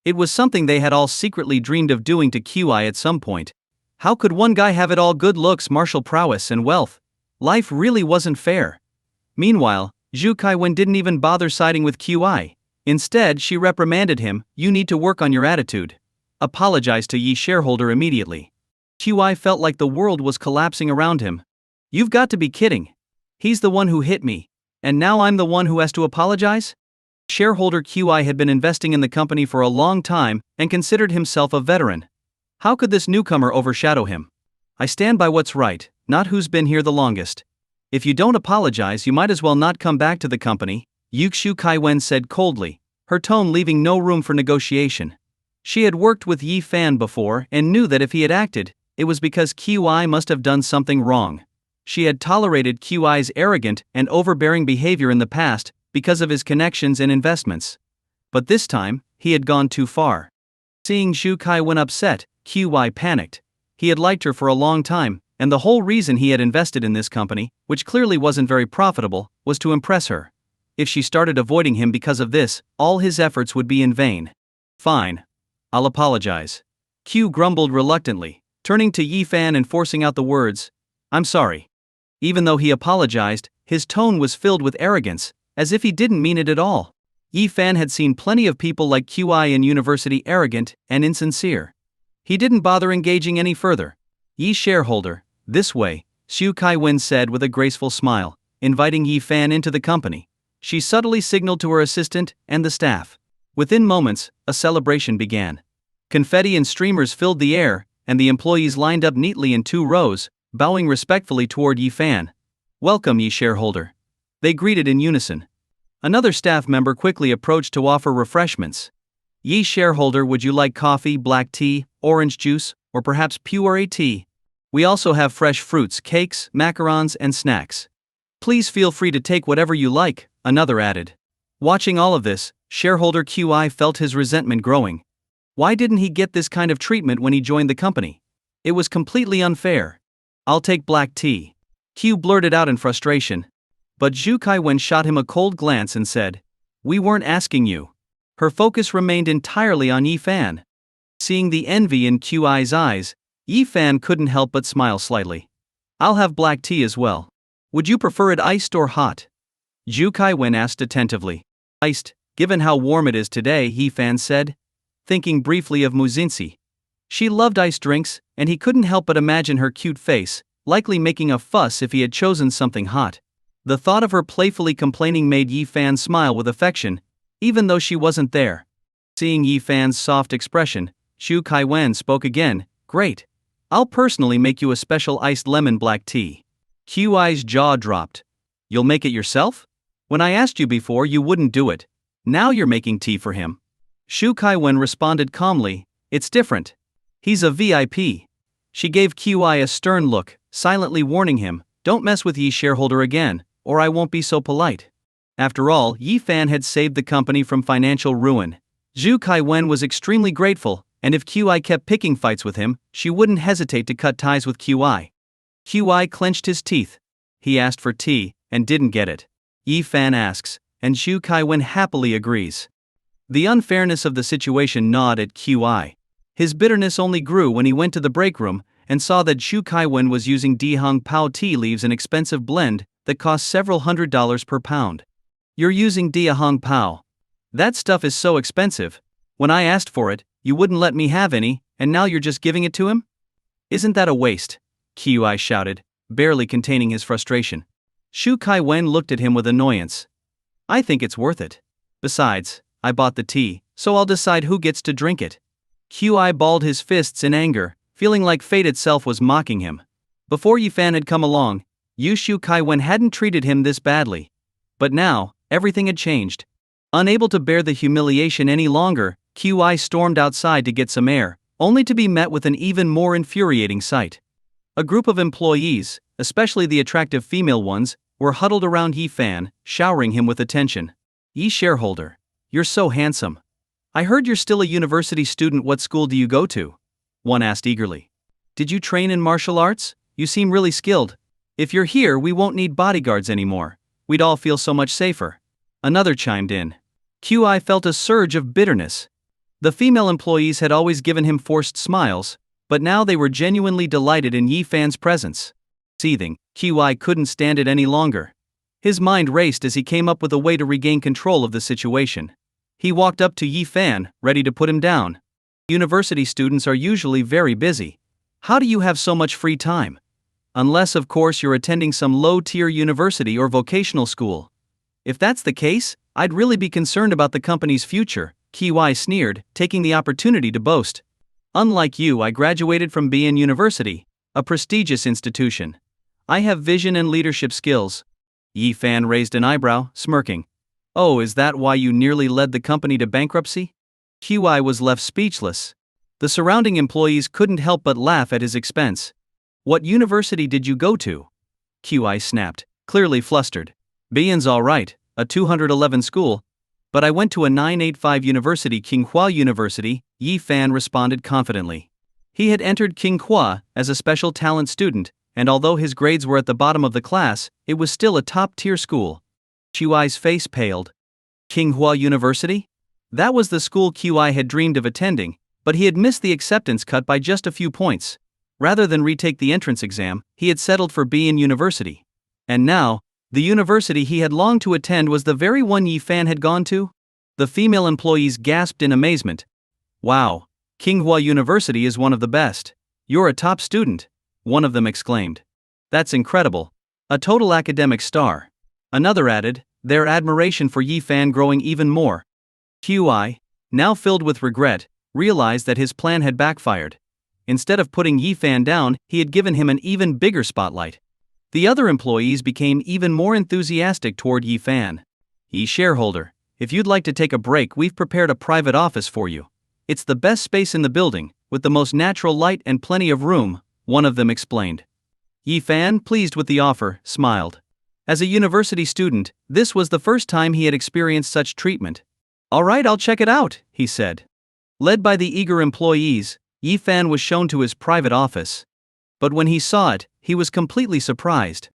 It was something they had all secretly dreamed of doing to QI at some point. How could one guy have it all: good looks, martial prowess, and wealth? Life really wasn't fair. Meanwhile, Zhu Kaiwen didn't even bother siding with QI. Instead, she reprimanded him, "You need to work on your attitude. Apologize to Yi shareholder immediately." QI felt like the world was collapsing around him. "You've got to be kidding. He's the one who hit me, and now I'm the one who has to apologize?" Shareholder QI had been investing in the company for a long time and considered himself a veteran. How could this newcomer overshadow him? "I stand by what's right, not who's been here the longest. If you don't apologize, you might as well not come back to the company," Zhu Kaiwen said coldly, her tone leaving no room for negotiation. She had worked with Yi Fan before and knew that if he had acted, it was because QI must have done something wrong. She had tolerated QI's arrogant and overbearing behavior in the past because of his connections and investments. But this time, he had gone too far. Seeing Zhu Kaiwen upset, QI panicked. He had liked her for a long time, and the whole reason he had invested in this company, which clearly wasn't very profitable, was to impress her. If she started avoiding him because of this, all his efforts would be in vain. "Fine. I'll apologize." Q grumbled reluctantly, turning to Yi Fan and forcing out the words, "I'm sorry." Even though he apologized, his tone was filled with arrogance, as if he didn't mean it at all. Yi Fan had seen plenty of people like QI in university arrogant and insincere. He didn't bother engaging any further. "Yi shareholder, this way," Zhu Kaiwen said with a graceful smile, inviting Yi Fan into the company. She subtly signaled to her assistant and the staff. Within moments, a celebration began. Confetti and streamers filled the air, and the employees lined up neatly in 2 rows, bowing respectfully toward Yi Fan. "Welcome, Yi shareholder." They greeted in unison. Another staff member quickly approached to offer refreshments. "Yi shareholder, would you like coffee, black tea, orange juice, or perhaps pure tea? We also have fresh fruits, cakes, macarons, and snacks. Please feel free to take whatever you like," another added. Watching all of this, shareholder QI felt his resentment growing. Why didn't he get this kind of treatment when he joined the company? It was completely unfair. "I'll take black tea," Q blurted out in frustration. But Zhu Kaiwen shot him a cold glance and said, "We weren't asking you." Her focus remained entirely on Yi Fan. Seeing the envy in QI's eyes, Yi Fan couldn't help but smile slightly. "I'll have black tea as well. Would you prefer it iced or hot?" Zhu Kaiwen asked attentively. "Iced, given how warm it is today," Yi Fan said, thinking briefly of Muzinsi. She loved iced drinks, and he couldn't help but imagine her cute face, likely making a fuss if he had chosen something hot. The thought of her playfully complaining made Yi Fan smile with affection, even though she wasn't there. Seeing Yi Fan's soft expression, Shu Kai-wen spoke again. Great. I'll personally make you a special iced lemon black tea. QI's jaw dropped. You'll make it yourself? When I asked you before, you wouldn't do it. Now you're making tea for him. Shu Kai-wen responded calmly. It's different. He's a VIP. She gave QI a stern look, silently warning him, don't mess with Yi shareholder again, or I won't be so polite. After all, Yi Fan had saved the company from financial ruin. Shu Kai-wen was extremely grateful, and if QI kept picking fights with him, she wouldn't hesitate to cut ties with QI. QI clenched his teeth. He asked for tea, and didn't get it. Yi Fan asks, and Shu Kai-wen happily agrees. The unfairness of the situation gnawed at QI. His bitterness only grew when he went to the break room and saw that Shu Kai-wen was using Dihang Pao tea leaves, an expensive blend that cost several $100s per pound. You're using Dihang Pao. That stuff is so expensive. When I asked for it, you wouldn't let me have any, and now you're just giving it to him? Isn't that a waste? QI shouted, barely containing his frustration. Shu Kai-wen looked at him with annoyance. I think it's worth it. Besides, I bought the tea, so I'll decide who gets to drink it. QI balled his fists in anger, feeling like fate itself was mocking him. Before Yi Fan had come along, Shu Kai-wen hadn't treated him this badly. But now, everything had changed. Unable to bear the humiliation any longer, QI stormed outside to get some air, only to be met with an even more infuriating sight. A group of employees, especially the attractive female ones, were huddled around Yi Fan, showering him with attention. Yi shareholder, you're so handsome. I heard you're still a university student. What school do you go to? One asked eagerly. Did you train in martial arts? You seem really skilled. If you're here, we won't need bodyguards anymore. We'd all feel so much safer. Another chimed in. QI felt a surge of bitterness. The female employees had always given him forced smiles, but now they were genuinely delighted in Yi Fan's presence. Seething, QI couldn't stand it any longer. His mind raced as he came up with a way to regain control of the situation. He walked up to Yi Fan, ready to put him down. University students are usually very busy. How do you have so much free time? Unless, of course, you're attending some low-tier university or vocational school. If that's the case, I'd really be concerned about the company's future, QI sneered, taking the opportunity to boast. Unlike you, I graduated from BN University, a prestigious institution. I have vision and leadership skills. Yi Fan raised an eyebrow, smirking. Oh, is that why you nearly led the company to bankruptcy? QI was left speechless. The surrounding employees couldn't help but laugh at his expense. What university did you go to? QI snapped, clearly flustered. BN's all right, a 211 school. But I went to a 985 university, Tsinghua University, Yi Fan responded confidently. He had entered Tsinghua as a special talent student, and although his grades were at the bottom of the class, it was still a top-tier school. QI's face paled. Tsinghua University? That was the school QI had dreamed of attending, but he had missed the acceptance cut by just a few points. Rather than retake the entrance exam, he had settled for BN University. And now, the university he had longed to attend was the very one Yi Fan had gone to? The female employees gasped in amazement. Wow, Tsinghua University is one of the best. You're a top student, one of them exclaimed. That's incredible. A total academic star. Another added, their admiration for Yi Fan growing even more. QI, now filled with regret, realized that his plan had backfired. Instead of putting Yi Fan down, he had given him an even bigger spotlight. The other employees became even more enthusiastic toward Yi Fan. Yi shareholder, if you'd like to take a break, we've prepared a private office for you. It's the best space in the building, with the most natural light and plenty of room, one of them explained. Yi Fan, pleased with the offer, smiled. As a university student, this was the first time he had experienced such treatment. All right, I'll check it out, he said. Led by the eager employees, Yi Fan was shown to his private office. But when he saw it, he was completely surprised.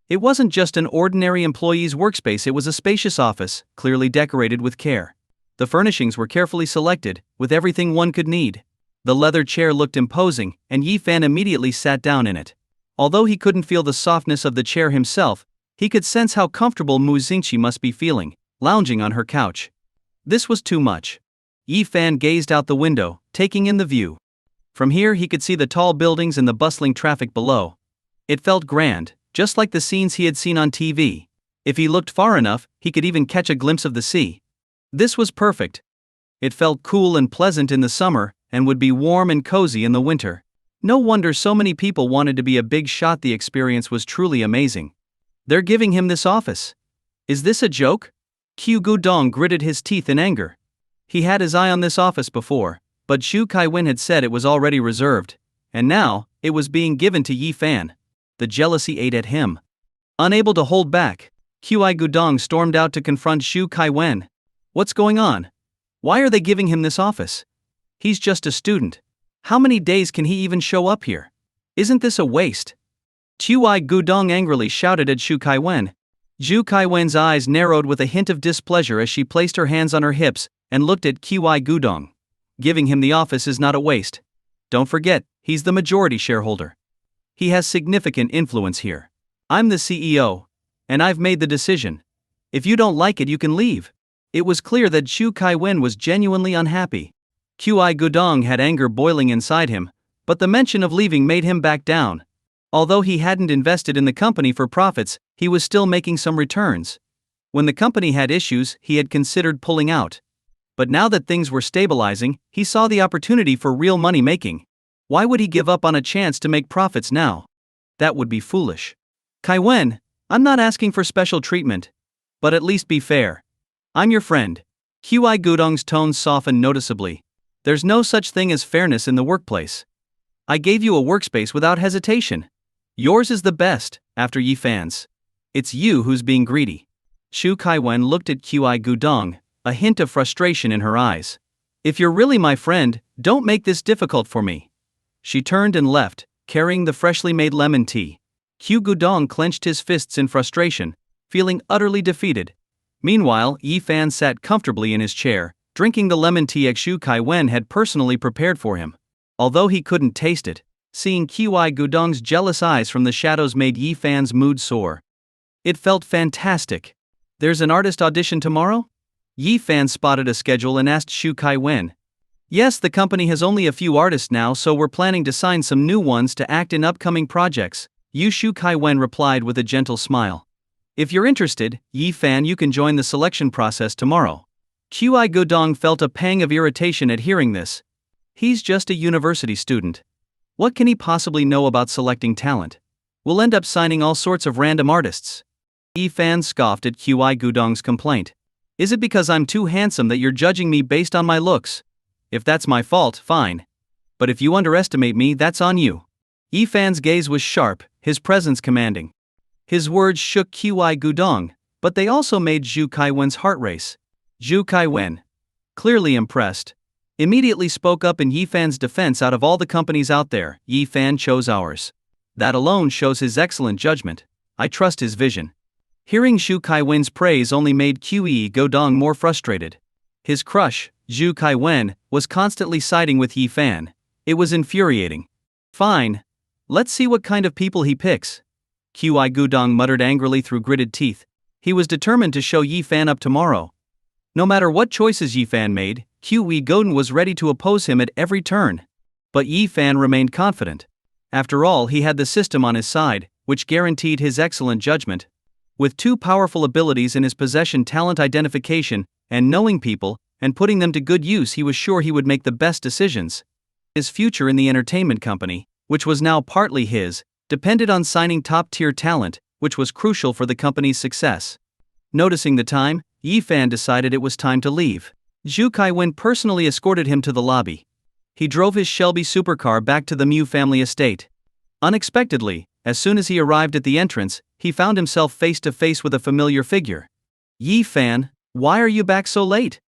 It wasn't just an ordinary employee's workspace, it was a spacious office, clearly decorated with care. The furnishings were carefully selected, with everything one could need. The leather chair looked imposing, and Yi Fan immediately sat down in it. Although he couldn't feel the softness of the chair himself, he could sense how comfortable Mu Xingqi must be feeling, lounging on her couch. This was too much. Yi Fan gazed out the window, taking in the view. From here he could see the tall buildings and the bustling traffic below. It felt grand, just like the scenes he had seen on TV. If he looked far enough, he could even catch a glimpse of the sea. This was perfect. It felt cool and pleasant in the summer, and would be warm and cozy in the winter. No wonder so many people wanted to be a big shot. The experience was truly amazing. They're giving him this office. Is this a joke? Q Gudong gritted his teeth in anger. He had his eye on this office before, but Zhu Kaiwen had said it was already reserved, and now, it was being given to Yi Fan. The jealousy ate at him. Unable to hold back, Qi Gudong stormed out to confront Zhu Kaiwen. What's going on? Why are they giving him this office? He's just a student. How many days can he even show up here? Isn't this a waste? Qi Gudong angrily shouted at Zhu Kaiwen. Zhu Kaiwen's eyes narrowed with a hint of displeasure as she placed her hands on her hips and looked at Qi Gudong. Giving him the office is not a waste. Don't forget, he's the majority shareholder. He has significant influence here. I'm the CEO, and I've made the decision. If you don't like it, you can leave. It was clear that Zhu Kaiwen was genuinely unhappy. Qi Gudong had anger boiling inside him, but the mention of leaving made him back down. Although he hadn't invested in the company for profits, he was still making some returns. When the company had issues, he had considered pulling out. But now that things were stabilizing, he saw the opportunity for real money making. Why would he give up on a chance to make profits now? That would be foolish. Kaiwen, I'm not asking for special treatment. But at least be fair. I'm your friend. Qi Gudong's tone softened noticeably. There's no such thing as fairness in the workplace. I gave you a workspace without hesitation. Yours is the best, after Yi Fan's. It's you who's being greedy. Zhu Kaiwen looked at Qi Gudong, a hint of frustration in her eyes. If you're really my friend, don't make this difficult for me. She turned and left, carrying the freshly made lemon tea. Qi Gudong clenched his fists in frustration, feeling utterly defeated. Meanwhile, Yi Fan sat comfortably in his chair, drinking the lemon tea Zhu Kaiwen had personally prepared for him. Although he couldn't taste it, seeing Qi Gudong's jealous eyes from the shadows made Yi Fan's mood soar. It felt fantastic. There's an artist audition tomorrow? Yi Fan spotted a schedule and asked Zhu Kaiwen. Yes, the company has only a few artists now, so we're planning to sign some new ones to act in upcoming projects, Zhu Kaiwen replied with a gentle smile. If you're interested, Yi Fan, you can join the selection process tomorrow. Qi Gudong felt a pang of irritation at hearing this. He's just a university student. What can he possibly know about selecting talent? We'll end up signing all sorts of random artists. Yi Fan scoffed at Qi Gudong's complaint. Is it because I'm too handsome that you're judging me based on my looks? If that's my fault, fine. But if you underestimate me, that's on you. Yi Fan's gaze was sharp, his presence commanding. His words shook Qi Gudong, but they also made Zhu Kaiwen's heart race. Zhu Kaiwen, clearly impressed, immediately spoke up in Yi Fan's defense. Out of all the companies out there, Yi Fan chose ours. That alone shows his excellent judgment. I trust his vision. Hearing Zhu Kaiwen's praise only made Qi Gudong more frustrated. His crush, Zhu Kaiwen, was constantly siding with Yi Fan. It was infuriating. Fine. Let's see what kind of people he picks. Qi Gudong muttered angrily through gritted teeth. He was determined to show Yi Fan up tomorrow. No matter what choices Yi Fan made, Qi Gudong was ready to oppose him at every turn. But Yi Fan remained confident. After all, he had the system on his side, which guaranteed his excellent judgment. With two powerful abilities in his possession, talent identification, and knowing people, and putting them to good use, he was sure he would make the best decisions. His future in the entertainment company, which was now partly his, depended on signing top-tier talent, which was crucial for the company's success. Noticing the time, Yi Fan decided it was time to leave. Zhu Kaiwen personally escorted him to the lobby. He drove his Shelby supercar back to the Mu family estate. Unexpectedly, as soon as he arrived at the entrance, he found himself face to face with a familiar figure. Yi Fan, why are you back so late?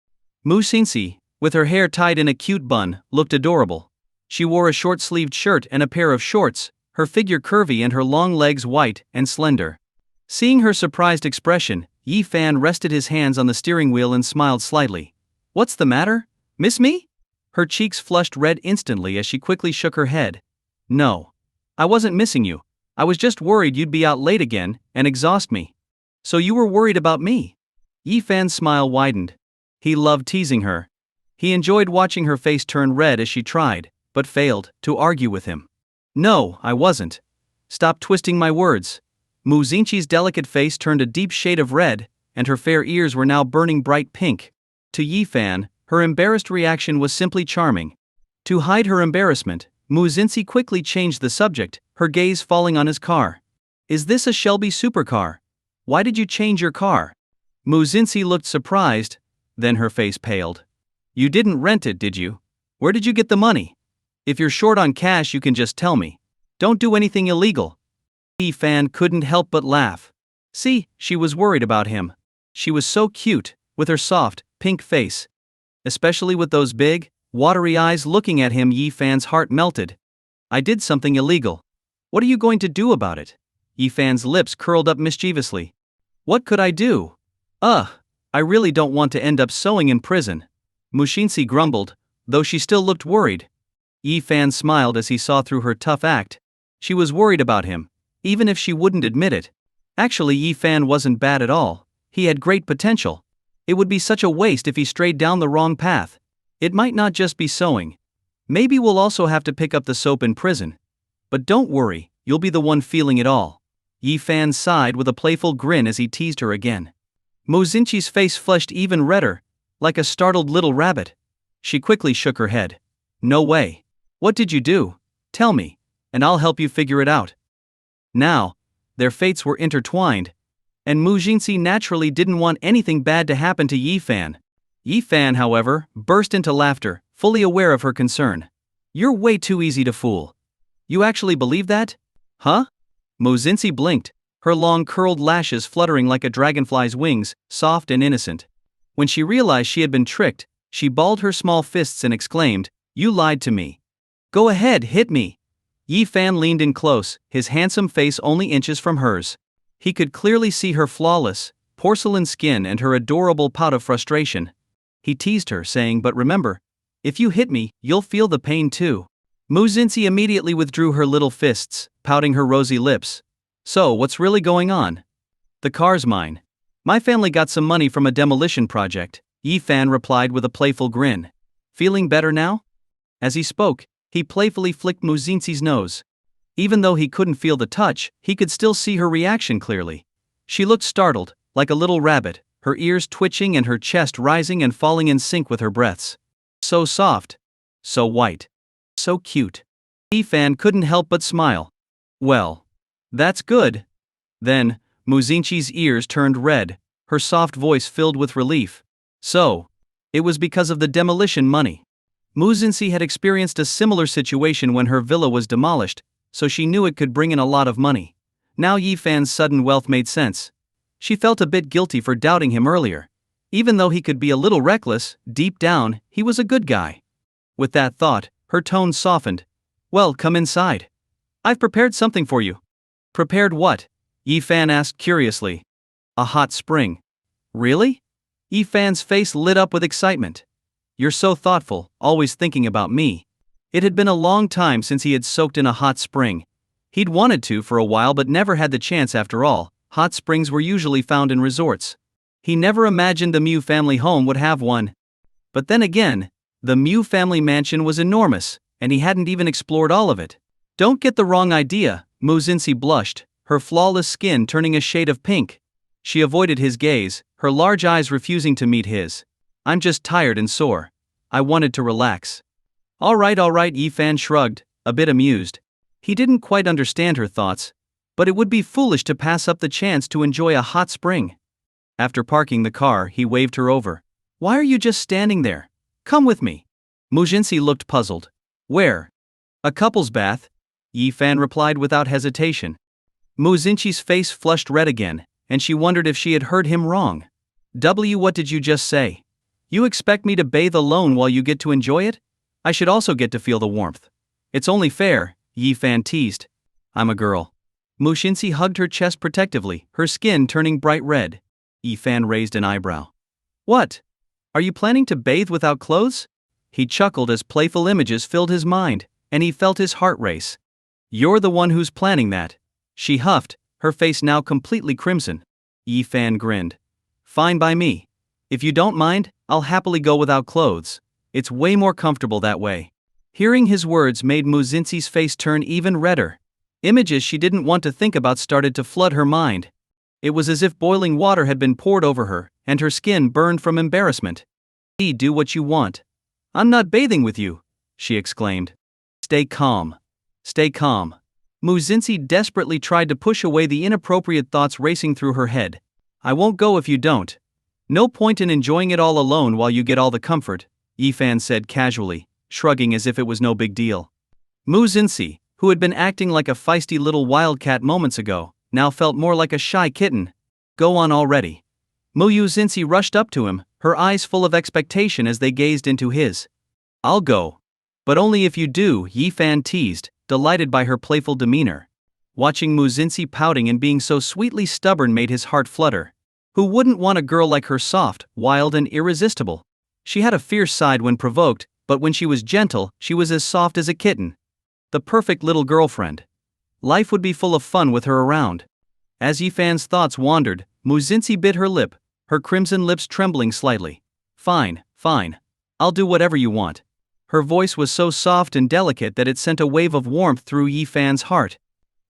Mu Xinxi, with her hair tied in a cute bun, looked adorable. She wore a short-sleeved shirt and a pair of shorts, her figure curvy and her long legs white and slender. Seeing her surprised expression, Yi Fan rested his hands on the steering wheel and smiled slightly. What's the matter? Miss me? Her cheeks flushed red instantly as she quickly shook her head. No. I wasn't missing you. I was just worried you'd be out late again and exhaust me. So you were worried about me? Yi Fan's smile widened. He loved teasing her. He enjoyed watching her face turn red as she tried, but failed, to argue with him. No, I wasn't. Stop twisting my words. Mu Xinqi's delicate face turned a deep shade of red, and her fair ears were now burning bright pink. To Yi Fan, her embarrassed reaction was simply charming. To hide her embarrassment, Mu Xinxi quickly changed the subject, her gaze falling on his car. Is this a Shelby supercar? Why did you change your car? Mu Xinxi looked surprised, then her face paled. You didn't rent it, did you? Where did you get the money? If you're short on cash, you can just tell me. Don't do anything illegal. Yi Fan couldn't help but laugh. See, she was worried about him. She was so cute, with her soft, pink face. Especially with those big, watery eyes looking at him. Yi Fan's heart melted. I did something illegal. What are you going to do about it? Yi Fan's lips curled up mischievously. What could I do? I really don't want to end up sewing in prison. Mu Xinxi grumbled, though she still looked worried. Yi Fan smiled as he saw through her tough act. She was worried about him, even if she wouldn't admit it. Actually, Yi Fan wasn't bad at all. He had great potential. It would be such a waste if he strayed down the wrong path. It might not just be sewing. Maybe we'll also have to pick up the soap in prison. But don't worry, you'll be the one feeling it all. Yi Fan sighed with a playful grin as he teased her again. Mu Xinxi's face flushed even redder, like a startled little rabbit. She quickly shook her head. No way. What did you do? Tell me, and I'll help you figure it out. Now, their fates were intertwined, and Mu Xinxi naturally didn't want anything bad to happen to Yi Fan. Yi Fan, however, burst into laughter, fully aware of her concern. You're way too easy to fool. You actually believe that? Huh? Mu Xinxi blinked, her long curled lashes fluttering like a dragonfly's wings, soft and innocent. When she realized she had been tricked, she balled her small fists and exclaimed, You lied to me. Go ahead, hit me. Yi Fan leaned in close, his handsome face only inches from hers. He could clearly see her flawless, porcelain skin and her adorable pout of frustration. He teased her, saying, But remember, if you hit me, you'll feel the pain too. Mu Xinxi immediately withdrew her little fists, pouting her rosy lips. So, what's really going on? The car's mine. My family got some money from a demolition project, Yi Fan replied with a playful grin. Feeling better now? As he spoke, he playfully flicked Mu Xinxi's nose. Even though he couldn't feel the touch, he could still see her reaction clearly. She looked startled, like a little rabbit, her ears twitching and her chest rising and falling in sync with her breaths. So soft. So white. So cute. Yi Fan couldn't help but smile. Well, that's good. Then, Mu Xinxi's ears turned red, her soft voice filled with relief. So, it was because of the demolition money. Mu Xinxi had experienced a similar situation when her villa was demolished, so she knew it could bring in a lot of money. Now Yi Fan's sudden wealth made sense. She felt a bit guilty for doubting him earlier. Even though he could be a little reckless, deep down, he was a good guy. With that thought, her tone softened. Well, come inside. I've prepared something for you. Prepared what? Yi Fan asked curiously. A hot spring. Really? Yi Fan's face lit up with excitement. You're so thoughtful, always thinking about me. It had been a long time since he had soaked in a hot spring. He'd wanted to for a while but never had the chance after all. Hot springs were usually found in resorts. He never imagined the Mew family home would have one. But then again, the Mew family mansion was enormous, and he hadn't even explored all of it. Don't get the wrong idea, Mu Xinxi blushed, her flawless skin turning a shade of pink. She avoided his gaze, her large eyes refusing to meet his. I'm just tired and sore. I wanted to relax. All right, Yi Fan shrugged, a bit amused. He didn't quite understand her thoughts, but it would be foolish to pass up the chance to enjoy a hot spring. After parking the car, he waved her over. Why are you just standing there? Come with me. Mu Xinxi looked puzzled. Where? A couple's bath, Yi Fan replied without hesitation. Mu Xinxi's face flushed red again, and she wondered if she had heard him wrong. What did you just say? You expect me to bathe alone while you get to enjoy it? I should also get to feel the warmth. It's only fair, Yi Fan teased. I'm a girl. Mu Xinxi hugged her chest protectively, her skin turning bright red. Yi Fan raised an eyebrow. What? Are you planning to bathe without clothes? He chuckled as playful images filled his mind, and he felt his heart race. You're the one who's planning that. She huffed, her face now completely crimson. Yi Fan grinned. Fine by me. If you don't mind, I'll happily go without clothes. It's way more comfortable that way. Hearing his words made Mu Xinxi's face turn even redder. Images she didn't want to think about started to flood her mind. It was as if boiling water had been poured over her, and her skin burned from embarrassment. Do what you want. I'm not bathing with you. she exclaimed. Stay calm. Stay calm. Mu Xinxi desperately tried to push away the inappropriate thoughts racing through her head. I won't go if you don't. No point in enjoying it all alone while you get all the comfort, Yifan said casually, shrugging as if it was no big deal. Mu Xinxi, who had been acting like a feisty little wildcat moments ago, now felt more like a shy kitten. Go on already. Mu Xinxi rushed up to him, her eyes full of expectation as they gazed into his. I'll go. But only if you do, Yifan teased, delighted by her playful demeanor. Watching Mu Xinxi pouting and being so sweetly stubborn made his heart flutter. Who wouldn't want a girl like her soft, wild and irresistible? She had a fierce side when provoked, but when she was gentle, she was as soft as a kitten. The perfect little girlfriend. Life would be full of fun with her around. As Yifan's thoughts wandered, Mu Xinxi bit her lip, her crimson lips trembling slightly. Fine, fine. I'll do whatever you want. Her voice was so soft and delicate that it sent a wave of warmth through Yifan's heart.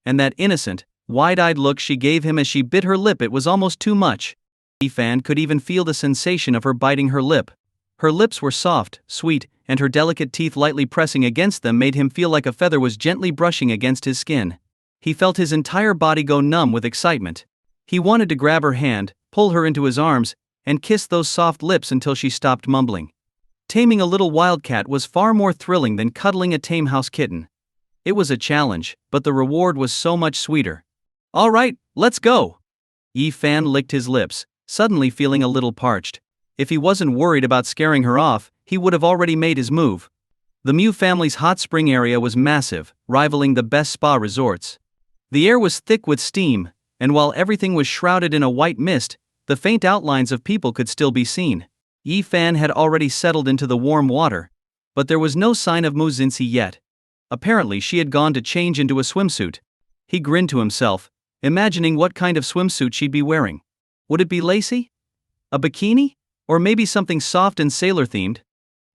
And that innocent, wide-eyed look she gave him as she bit her lip, it was almost too much. Yifan could even feel the sensation of her biting her lip. Her lips were soft, sweet, and her delicate teeth lightly pressing against them made him feel like a feather was gently brushing against his skin. He felt his entire body go numb with excitement. He wanted to grab her hand, pull her into his arms, and kiss those soft lips until she stopped mumbling. Taming a little wildcat was far more thrilling than cuddling a tame house kitten. It was a challenge, but the reward was so much sweeter. All right, let's go. Yifan licked his lips, suddenly feeling a little parched. If he wasn't worried about scaring her off, he would have already made his move. The Mu family's hot spring area was massive, rivaling the best spa resorts. The air was thick with steam, and while everything was shrouded in a white mist, the faint outlines of people could still be seen. Yifan had already settled into the warm water, but there was no sign of Mu Xinxi yet. Apparently she had gone to change into a swimsuit. He grinned to himself, imagining what kind of swimsuit she'd be wearing. Would it be lacy? A bikini? Or maybe something soft and sailor-themed?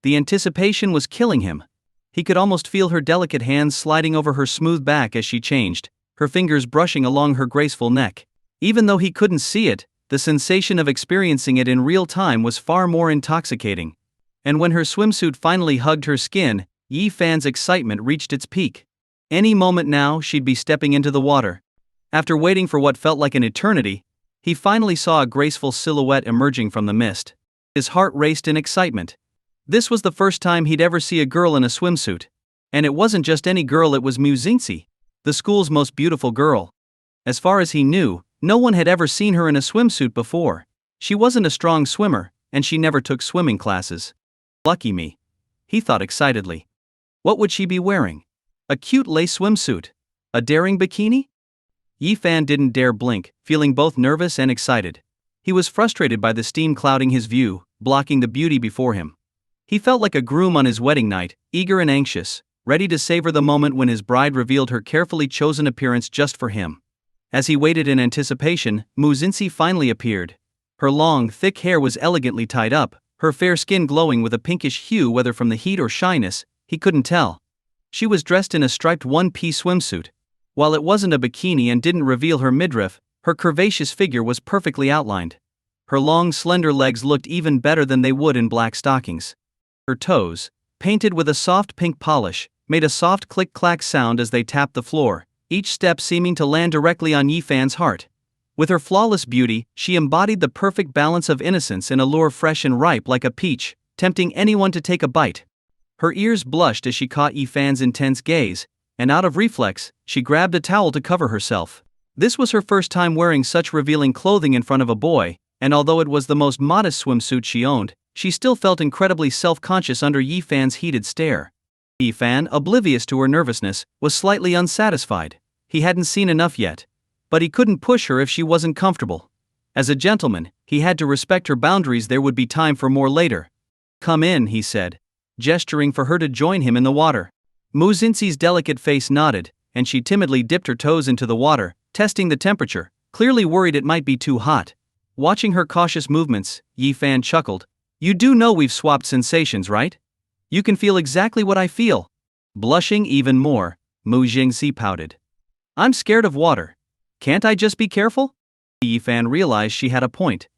The anticipation was killing him. He could almost feel her delicate hands sliding over her smooth back as she changed, her fingers brushing along her graceful neck. Even though he couldn't see it, the sensation of experiencing it in real time was far more intoxicating. And when her swimsuit finally hugged her skin, Yifan's excitement reached its peak. Any moment now, she'd be stepping into the water. After waiting for what felt like an eternity, he finally saw a graceful silhouette emerging from the mist. His heart raced in excitement. This was the first time he'd ever see a girl in a swimsuit. And it wasn't just any girl, it was Mu Xinxi, the school's most beautiful girl. As far as he knew, no one had ever seen her in a swimsuit before. She wasn't a strong swimmer, and she never took swimming classes. Lucky me, he thought excitedly. What would she be wearing? A cute lace swimsuit? A daring bikini? Yifan didn't dare blink, feeling both nervous and excited. He was frustrated by the steam clouding his view, blocking the beauty before him. He felt like a groom on his wedding night, eager and anxious, ready to savor the moment when his bride revealed her carefully chosen appearance just for him. As he waited in anticipation, Mu Xinxi finally appeared. Her long, thick hair was elegantly tied up, her fair skin glowing with a pinkish hue, whether from the heat or shyness, he couldn't tell. She was dressed in a striped one-piece swimsuit. While it wasn't a bikini and didn't reveal her midriff, her curvaceous figure was perfectly outlined. Her long, slender legs looked even better than they would in black stockings. Her toes, painted with a soft pink polish, made a soft click-clack sound as they tapped the floor, each step seeming to land directly on Yifan's heart. With her flawless beauty, she embodied the perfect balance of innocence and allure, fresh and ripe like a peach, tempting anyone to take a bite. Her ears blushed as she caught Yifan's intense gaze, and out of reflex, she grabbed a towel to cover herself. This was her first time wearing such revealing clothing in front of a boy, and although it was the most modest swimsuit she owned, she still felt incredibly self-conscious under Yifan's heated stare. Yifan, oblivious to her nervousness, was slightly unsatisfied. He hadn't seen enough yet. But he couldn't push her if she wasn't comfortable. As a gentleman, he had to respect her boundaries. There would be time for more later. Come in, he said, gesturing for her to join him in the water. Mu Xinxi's delicate face nodded, and she timidly dipped her toes into the water, testing the temperature, clearly worried it might be too hot. Watching her cautious movements, Yifan chuckled. You do know we've swapped sensations, right? You can feel exactly what I feel. Blushing even more, Mu Xinxi pouted. I'm scared of water. Can't I just be careful? Yifan realized she had a point.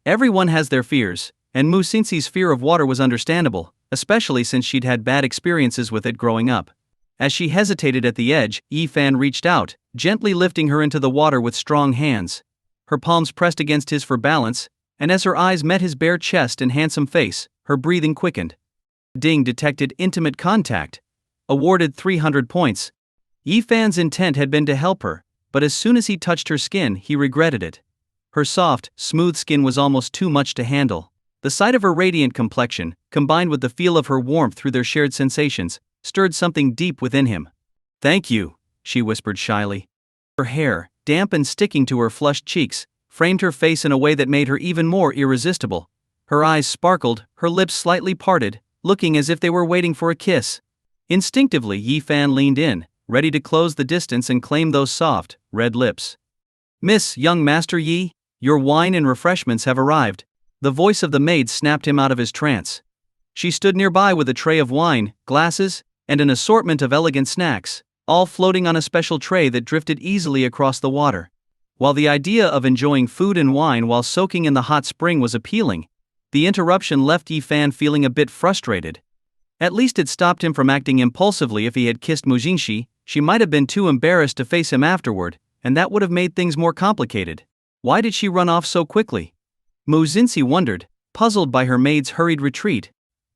Everyone has their fears, and Mu Xinxi's fear of water was understandable, especially since she'd had bad experiences with it growing up. As she hesitated at the edge, Yi-fan reached out, gently lifting her into the water with strong hands. Her palms pressed against his for balance, and as her eyes met his bare chest and handsome face, her breathing quickened. Ding detected intimate contact. Awarded 300 points. Yi-fan's intent had been to help her, but as soon as he touched her skin, he regretted it. Her soft, smooth skin was almost too much to handle. The sight of her radiant complexion, combined with the feel of her warmth through their shared sensations, stirred something deep within him. "Thank you," she whispered shyly. Her hair, damp and sticking to her flushed cheeks, framed her face in a way that made her even more irresistible. Her eyes sparkled, her lips slightly parted, looking as if they were waiting for a kiss. Instinctively, Yi-fan leaned in, ready to close the distance and claim those soft, red lips. "Miss, young Master Yi, your wine and refreshments have arrived." The voice of the maid snapped him out of his trance. She stood nearby with a tray of wine, glasses, and an assortment of elegant snacks, all floating on a special tray that drifted easily across the water. While the idea of enjoying food and wine while soaking in the hot spring was appealing, the interruption left Yi-fan feeling a bit frustrated. At least it stopped him from acting impulsively. If he had kissed Mujinshi, she might have been too embarrassed to face him afterward, and that would have made things more complicated. Why did she run off so quickly? Mujinshi wondered, puzzled by her maid's hurried retreat.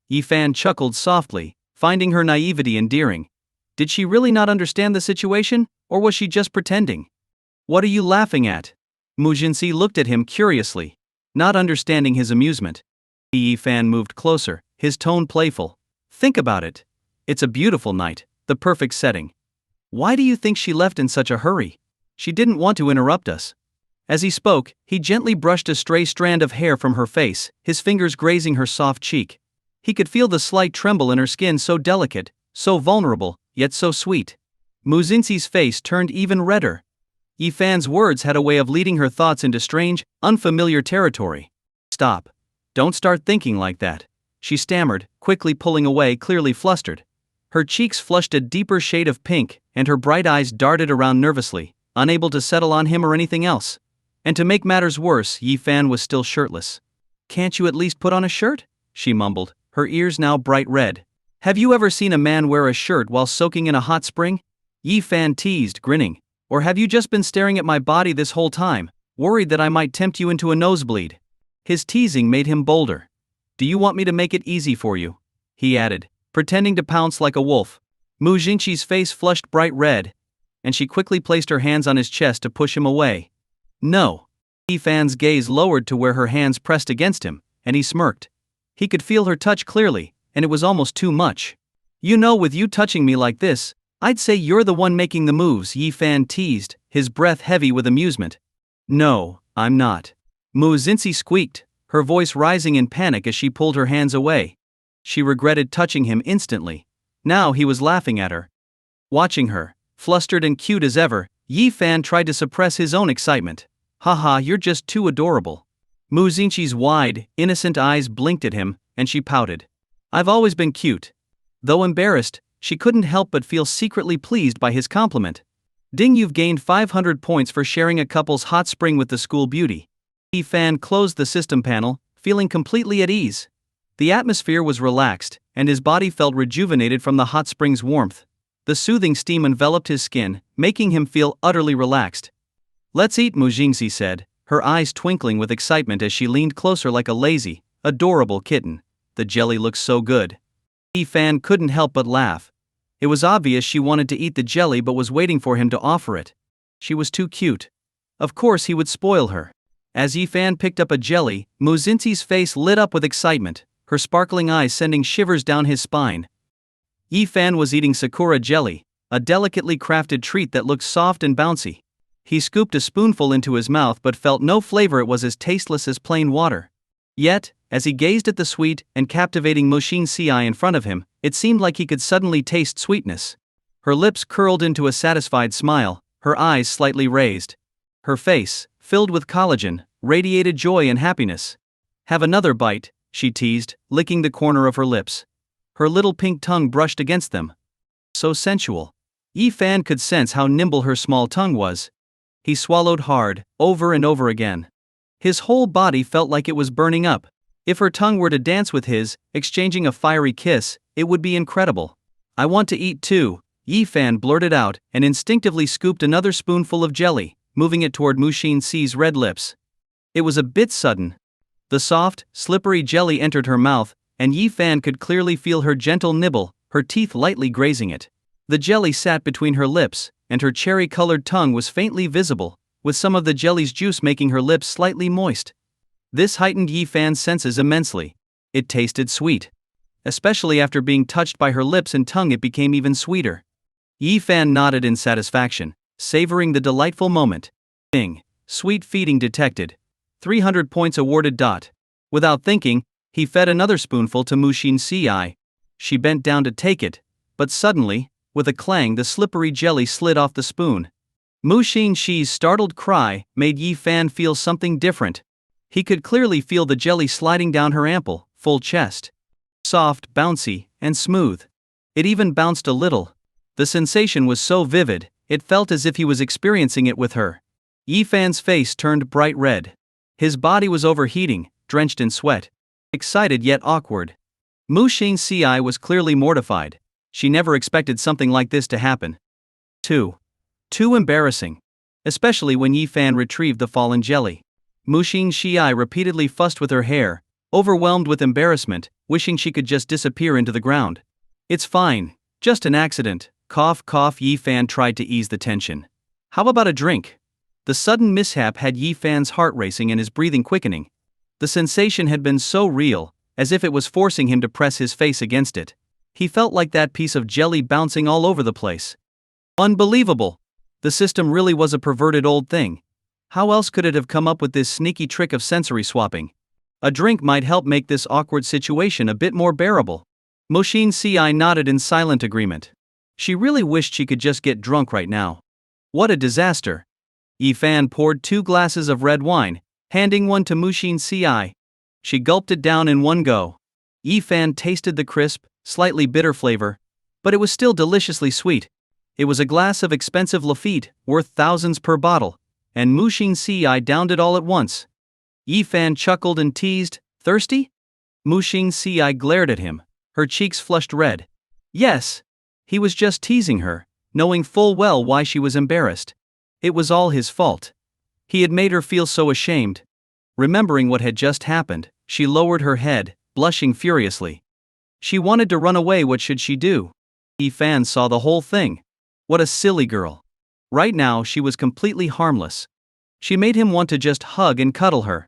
Yi-fan chuckled softly, finding her naivety endearing. Did she really not understand the situation, or was she just pretending? "What are you laughing at?" Mujinshi looked at him curiously, not understanding his amusement. Yi-fan moved closer, his tone playful. "Think about it. It's a beautiful night, the perfect setting. Why do you think she left in such a hurry? She didn't want to interrupt us." As he spoke, he gently brushed a stray strand of hair from her face, his fingers grazing her soft cheek. He could feel the slight tremble in her skin, so delicate, so vulnerable, yet so sweet. Muzinshi's face turned even redder. Yi-fan's words had a way of leading her thoughts into strange, unfamiliar territory. "Stop. Don't start thinking like that," she stammered, quickly pulling away, clearly flustered. Her cheeks flushed a deeper shade of pink, and her bright eyes darted around nervously, unable to settle on him or anything else. And to make matters worse, Yi-fan was still shirtless. "Can't you at least put on a shirt?" she mumbled, her ears now bright red. "Have you ever seen a man wear a shirt while soaking in a hot spring?" Yi-fan teased, grinning. "Or have you just been staring at my body this whole time, worried that I might tempt you into a nosebleed?" His teasing made him bolder. "Do you want me to make it easy for you?" he added, pretending to pounce like a wolf. Mujinshi's face flushed bright red, and she quickly placed her hands on his chest to push him away. "No." Yi-fan's gaze lowered to where her hands pressed against him, and he smirked. He could feel her touch clearly, and it was almost too much. "You know, with you touching me like this, I'd say you're the one making the moves," Yi-fan teased, his breath heavy with amusement. "No, I'm not." Muzinshi squeaked, her voice rising in panic as she pulled her hands away. She regretted touching him instantly. Now he was laughing at her. Watching her, flustered and cute as ever, Yi-fan tried to suppress his own excitement. "Haha, you're just too adorable." Muzinshi's wide, innocent eyes blinked at him, and she pouted. "I've always been cute." Though embarrassed, she couldn't help but feel secretly pleased by his compliment. "Ding, you've gained 500 points for sharing a couple's hot spring with the school beauty." Yi-fan closed the system panel, feeling completely at ease. The atmosphere was relaxed, and his body felt rejuvenated from the hot spring's warmth. The soothing steam enveloped his skin, making him feel utterly relaxed. "Let's eat," Mujinshi said, her eyes twinkling with excitement as she leaned closer like a lazy, adorable kitten. "The jelly looks so good." Yi-fan couldn't help but laugh. It was obvious she wanted to eat the jelly but was waiting for him to offer it. She was too cute. Of course he would spoil her. As Yi-fan picked up a jelly, Muzinshi's face lit up with excitement, her sparkling eyes sending shivers down his spine. Yi-fan was eating Sakura jelly, a delicately crafted treat that looked soft and bouncy. He scooped a spoonful into his mouth but felt no flavor. It was as tasteless as plain water. Yet, as he gazed at the sweet and captivating Mujinshi in front of him, it seemed like he could suddenly taste sweetness. Her lips curled into a satisfied smile, her eyes slightly raised. Her face, filled with collagen, radiated joy and happiness. "Have another bite," she teased, licking the corner of her lips. Her little pink tongue brushed against them. So sensual. Yi-fan could sense how nimble her small tongue was. He swallowed hard, over and over again. His whole body felt like it was burning up. If her tongue were to dance with his, exchanging a fiery kiss, it would be incredible. I want to eat too, Yi-fan blurted out and instinctively scooped another spoonful of jelly, moving it toward Mu-shin-se's red lips. It was a bit sudden. The soft, slippery jelly entered her mouth, and Yi-fan could clearly feel her gentle nibble, her teeth lightly grazing it. The jelly sat between her lips, and her cherry-colored tongue was faintly visible, with some of the jelly's juice making her lips slightly moist. This heightened Yi-fan's senses immensely. It tasted sweet. Especially after being touched by her lips and tongue, it became even sweeter. Yi-fan nodded in satisfaction, savoring the delightful moment. Ding. Sweet feeding detected. 300 points awarded. Without thinking, he fed another spoonful to Mu-shin-si. She bent down to take it, but suddenly, with a clang, the slippery jelly slid off the spoon. Mu-shin-si's startled cry made Yi-fan feel something different. He could clearly feel the jelly sliding down her ample, full chest. Soft, bouncy, and smooth. It even bounced a little. The sensation was so vivid, it felt as if he was experiencing it with her. Yi-fan's face turned bright red. His body was overheating, drenched in sweat. Excited yet awkward. Mu-shin-si was clearly mortified. She never expected something like this to happen. Too embarrassing. Especially when Yi-fan retrieved the fallen jelly. Mu-shin-si repeatedly fussed with her hair, overwhelmed with embarrassment, wishing she could just disappear into the ground. It's fine, just an accident, cough cough. Yi-fan tried to ease the tension. How about a drink? The sudden mishap had Yi-fan's heart racing and his breathing quickening. The sensation had been so real, as if it was forcing him to press his face against it. He felt like that piece of jelly bouncing all over the place. Unbelievable! The system really was a perverted old thing. How else could it have come up with this sneaky trick of sensory swapping? A drink might help make this awkward situation a bit more bearable. Mu-shin-si nodded in silent agreement. She really wished she could just get drunk right now. What a disaster! Yi-fan poured 2 glasses of red wine, handing one to Mu-shin-si. She gulped it down in one go. Yi-fan tasted the crisp, slightly bitter flavor, but it was still deliciously sweet. It was a glass of expensive Lafite, worth thousands per bottle, and Mu-shin-si downed it all at once. Yi-fan chuckled and teased, "Thirsty?" Mu-shin-si glared at him, her cheeks flushed red. Yes! He was just teasing her, knowing full well why she was embarrassed. It was all his fault. He had made her feel so ashamed. Remembering what had just happened, she lowered her head, blushing furiously. She wanted to run away. What should she do? Yi-fan saw the whole thing. What a silly girl. Right now she was completely harmless. She made him want to just hug and cuddle her.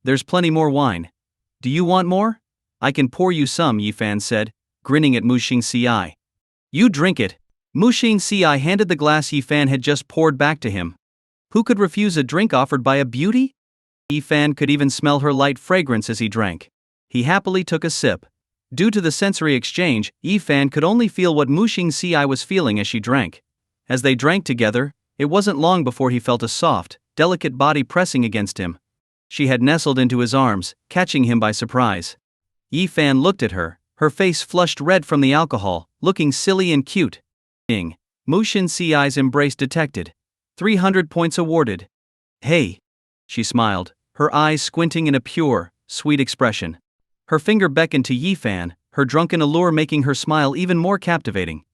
There's plenty more wine. Do you want more? I can pour you some, Yi-fan said, grinning at Mu-shin-si. You drink it. Mu-shin-si handed the glass Yi-fan had just poured back to him. Who could refuse a drink offered by a beauty? Yi-fan could even smell her light fragrance as he drank. He happily took a sip. Due to the sensory exchange, Yi-fan could only feel what Mu-shin-si was feeling as she drank. As they drank together, it wasn't long before he felt a soft, delicate body pressing against him. She had nestled into his arms, catching him by surprise. Yi-fan looked at her, her face flushed red from the alcohol, looking silly and cute. Ding. Mu-shin-si's embrace detected. 300 points awarded. Hey! She smiled, her eyes squinting in a pure, sweet expression. Her finger beckoned to Yi-fan, her drunken allure making her smile even more captivating.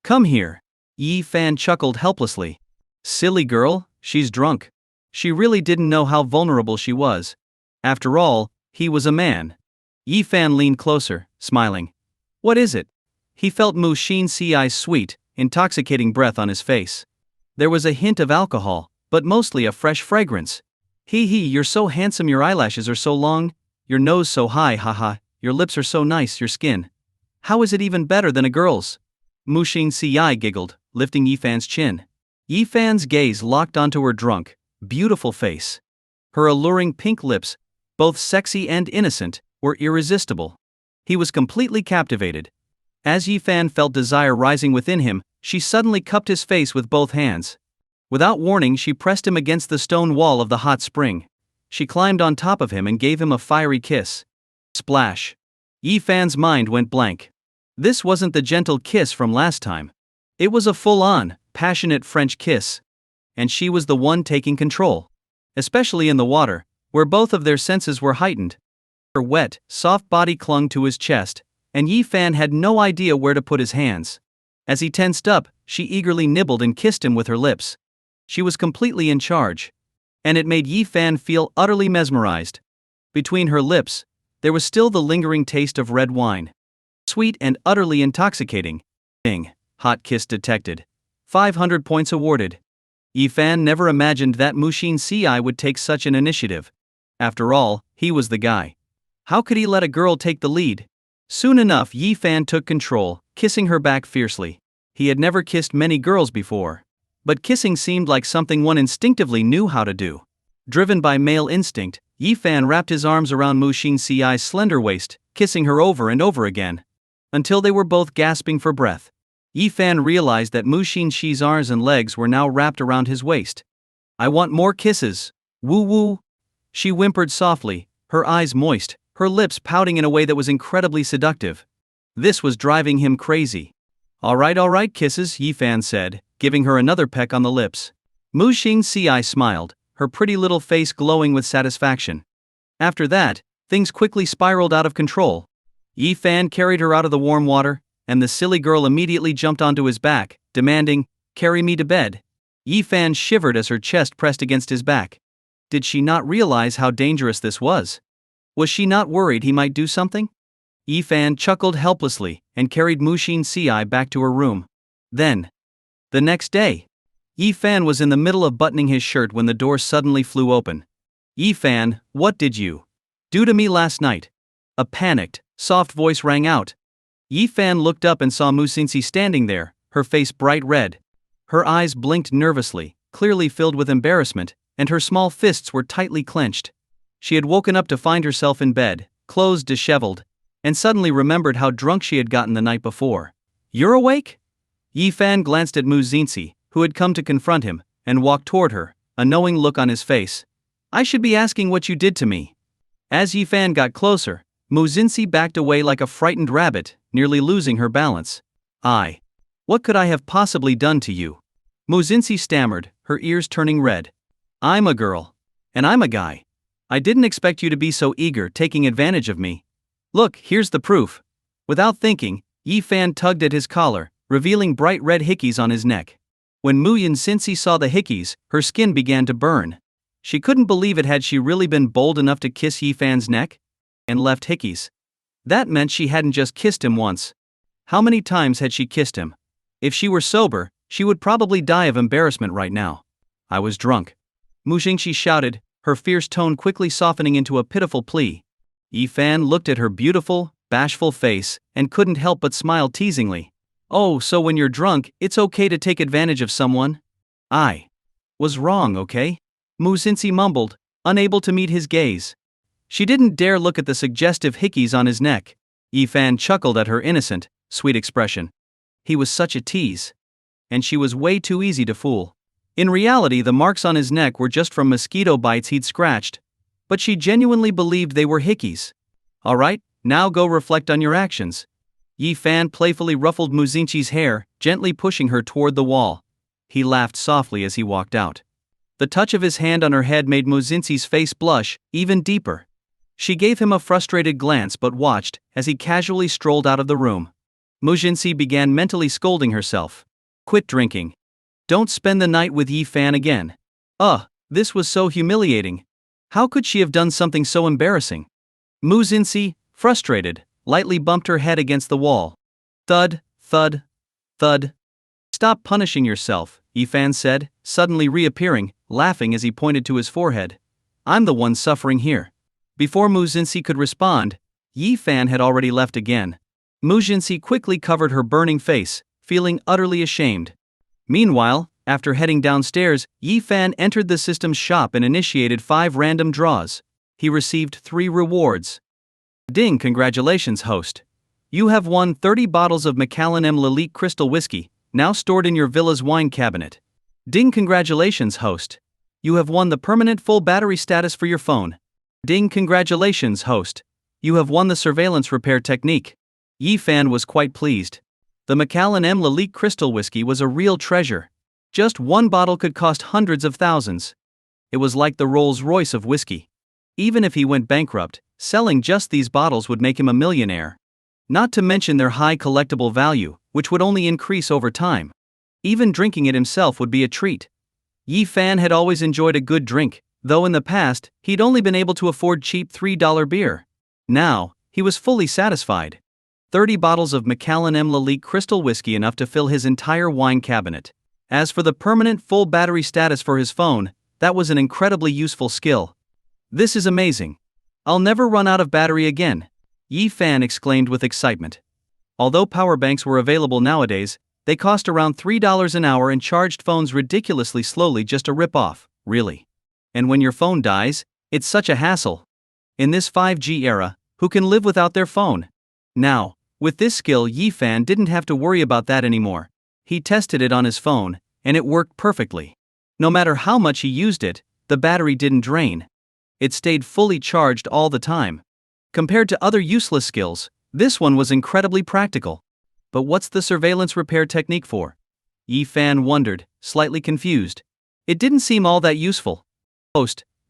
Come here. Yi-fan chuckled helplessly. Silly girl, she's drunk. She really didn't know how vulnerable she was. After all, he was a man. Yi-fan leaned closer, smiling. What is it? He felt Mu-shin-si's sweet, intoxicating breath on his face. There was a hint of alcohol, but mostly a fresh fragrance. Hee, you're so handsome, your eyelashes are so long, your nose so high, haha, your lips are so nice, your skin. How is it even better than a girl's? Mu-shin-si giggled, lifting Yi-fan's chin. Yi-fan's gaze locked onto her drunk, beautiful face. Her alluring pink lips, both sexy and innocent, were irresistible. He was completely captivated. As Yi-fan felt desire rising within him, she suddenly cupped his face with both hands. Without warning, she pressed him against the stone wall of the hot spring. She climbed on top of him and gave him a fiery kiss. Splash. Yi-fan's mind went blank. This wasn't the gentle kiss from last time. It was a full-on, passionate French kiss. And she was the one taking control. Especially in the water, where both of their senses were heightened. Her wet, soft body clung to his chest, and Yi Fan had no idea where to put his hands. As he tensed up, she eagerly nibbled and kissed him with her lips. She was completely in charge. And it made Yi Fan feel utterly mesmerized. Between her lips, there was still the lingering taste of red wine. Sweet and utterly intoxicating. Hot kiss detected. 500 points awarded. Yi Fan never imagined that Mushin Ci would take such an initiative. After all, he was the guy. How could he let a girl take the lead? Soon enough, Yi Fan took control, kissing her back fiercely. He had never kissed many girls before. But kissing seemed like something one instinctively knew how to do. Driven by male instinct, Yi Fan wrapped his arms around Mushin Ci's slender waist, kissing her over and over again. Until they were both gasping for breath. Yi Fan realized that Mushin Ci's arms and legs were now wrapped around his waist. "I want more kisses. Woo woo." She whimpered softly, her eyes moist, her lips pouting in a way that was incredibly seductive. This was driving him crazy. All right, kisses," Yi Fan said, giving her another peck on the lips. Mushin Ci smiled, her pretty little face glowing with satisfaction. After that, things quickly spiraled out of control. Yi Fan carried her out of the warm water, and the silly girl immediately jumped onto his back, demanding, "Carry me to bed." Yi Fan shivered as her chest pressed against his back. Did she not realize how dangerous this was? Was she not worried he might do something? Yi Fan chuckled helplessly and carried Mushin Ci back to her room. Then, the next day, Yi Fan was in the middle of buttoning his shirt when the door suddenly flew open. "Yi Fan, what did you do to me last night?" A panicked, soft voice rang out. Yi Fan looked up and saw Mushin Ci standing there, her face bright red. Her eyes blinked nervously, clearly filled with embarrassment, and her small fists were tightly clenched. She had woken up to find herself in bed, clothes disheveled, and suddenly remembered how drunk she had gotten the night before. "You're awake?" Yi Fan glanced at Mushin Ci, who had come to confront him, and walked toward her, a knowing look on his face. "I should be asking what you did to me." As Yi Fan got closer, Mushin Ci backed away like a frightened rabbit, nearly losing her balance. What could I have possibly done to you?" Mushin Ci stammered, her ears turning red. "I'm a girl. And I'm a guy. I didn't expect you to be so eager, taking advantage of me. Look, here's the proof." Without thinking, Yi Fan tugged at his collar, revealing bright red hickeys on his neck. When Mushin Ci saw the hickeys, her skin began to burn. She couldn't believe it. Had she really been bold enough to kiss Yi Fan's neck? And left hickeys. That meant she hadn't just kissed him once. How many times had she kissed him? If she were sober, she would probably die of embarrassment right now. "I was drunk." Mushin Ci shouted, her fierce tone quickly softening into a pitiful plea. Yi Fan looked at her beautiful, bashful face, and couldn't help but smile teasingly. "Oh, so when you're drunk, it's okay to take advantage of someone?" "I was wrong, okay?" Mushin Ci mumbled, unable to meet his gaze. She didn't dare look at the suggestive hickeys on his neck. Yi Fan chuckled at her innocent, sweet expression. He was such a tease. And she was way too easy to fool. In reality, the marks on his neck were just from mosquito bites he'd scratched. But she genuinely believed they were hickeys. "All right, now go reflect on your actions." Yi Fan playfully ruffled Mushin Ci's hair, gently pushing her toward the wall. He laughed softly as he walked out. The touch of his hand on her head made Mushin Ci's face blush even deeper. She gave him a frustrated glance but watched as he casually strolled out of the room. Mushin Ci began mentally scolding herself. Quit drinking. Don't spend the night with Yi Fan again. This was so humiliating. How could she have done something so embarrassing? Mushin Ci, frustrated, lightly bumped her head against the wall. Thud, thud, thud. Stop punishing yourself, Yi Fan said, suddenly reappearing, laughing as he pointed to his forehead. I'm the one suffering here. Before Mushin Ci could respond, Yi Fan had already left again. Mushin Ci quickly covered her burning face, feeling utterly ashamed. Meanwhile, after heading downstairs, Yi Fan entered the system's shop and initiated 5 random draws. He received 3 rewards. Ding! Congratulations, host. You have won 30 bottles of Macallan M. Lalique Crystal Whiskey, now stored in your villa's wine cabinet. Ding! Congratulations, host. You have won the permanent full battery status for your phone. Ding! Congratulations, host. You have won the surveillance repair technique. Yi Fan was quite pleased. The Macallan M. Lalique Crystal Whiskey was a real treasure. Just one bottle could cost hundreds of thousands. It was like the Rolls-Royce of whiskey. Even if he went bankrupt, Selling just these bottles would make him a millionaire. Not to mention their high collectible value, which would only increase over time. Even drinking it himself would be a treat. Yi Fan had always enjoyed a good drink, though in the past, he'd only been able to afford cheap $3 beer. Now, he was fully satisfied. 30 bottles of Macallan M. Lalique crystal whiskey, enough to fill his entire wine cabinet. As for the permanent full battery status for his phone, that was an incredibly useful skill. This is amazing. I'll never run out of battery again, Yi Fan exclaimed with excitement. Although power banks were available nowadays, they cost around $3 an hour and charged phones ridiculously slowly, just a rip-off, really. And when your phone dies, it's such a hassle. In this 5G era, who can live without their phone? Now, with this skill, Yi Fan didn't have to worry about that anymore. He tested it on his phone, and it worked perfectly. No matter how much he used it, the battery didn't drain. It stayed fully charged all the time. Compared to other useless skills, this one was incredibly practical. But what's the surveillance repair technique for? Yi Fan wondered, slightly confused. It didn't seem all that useful.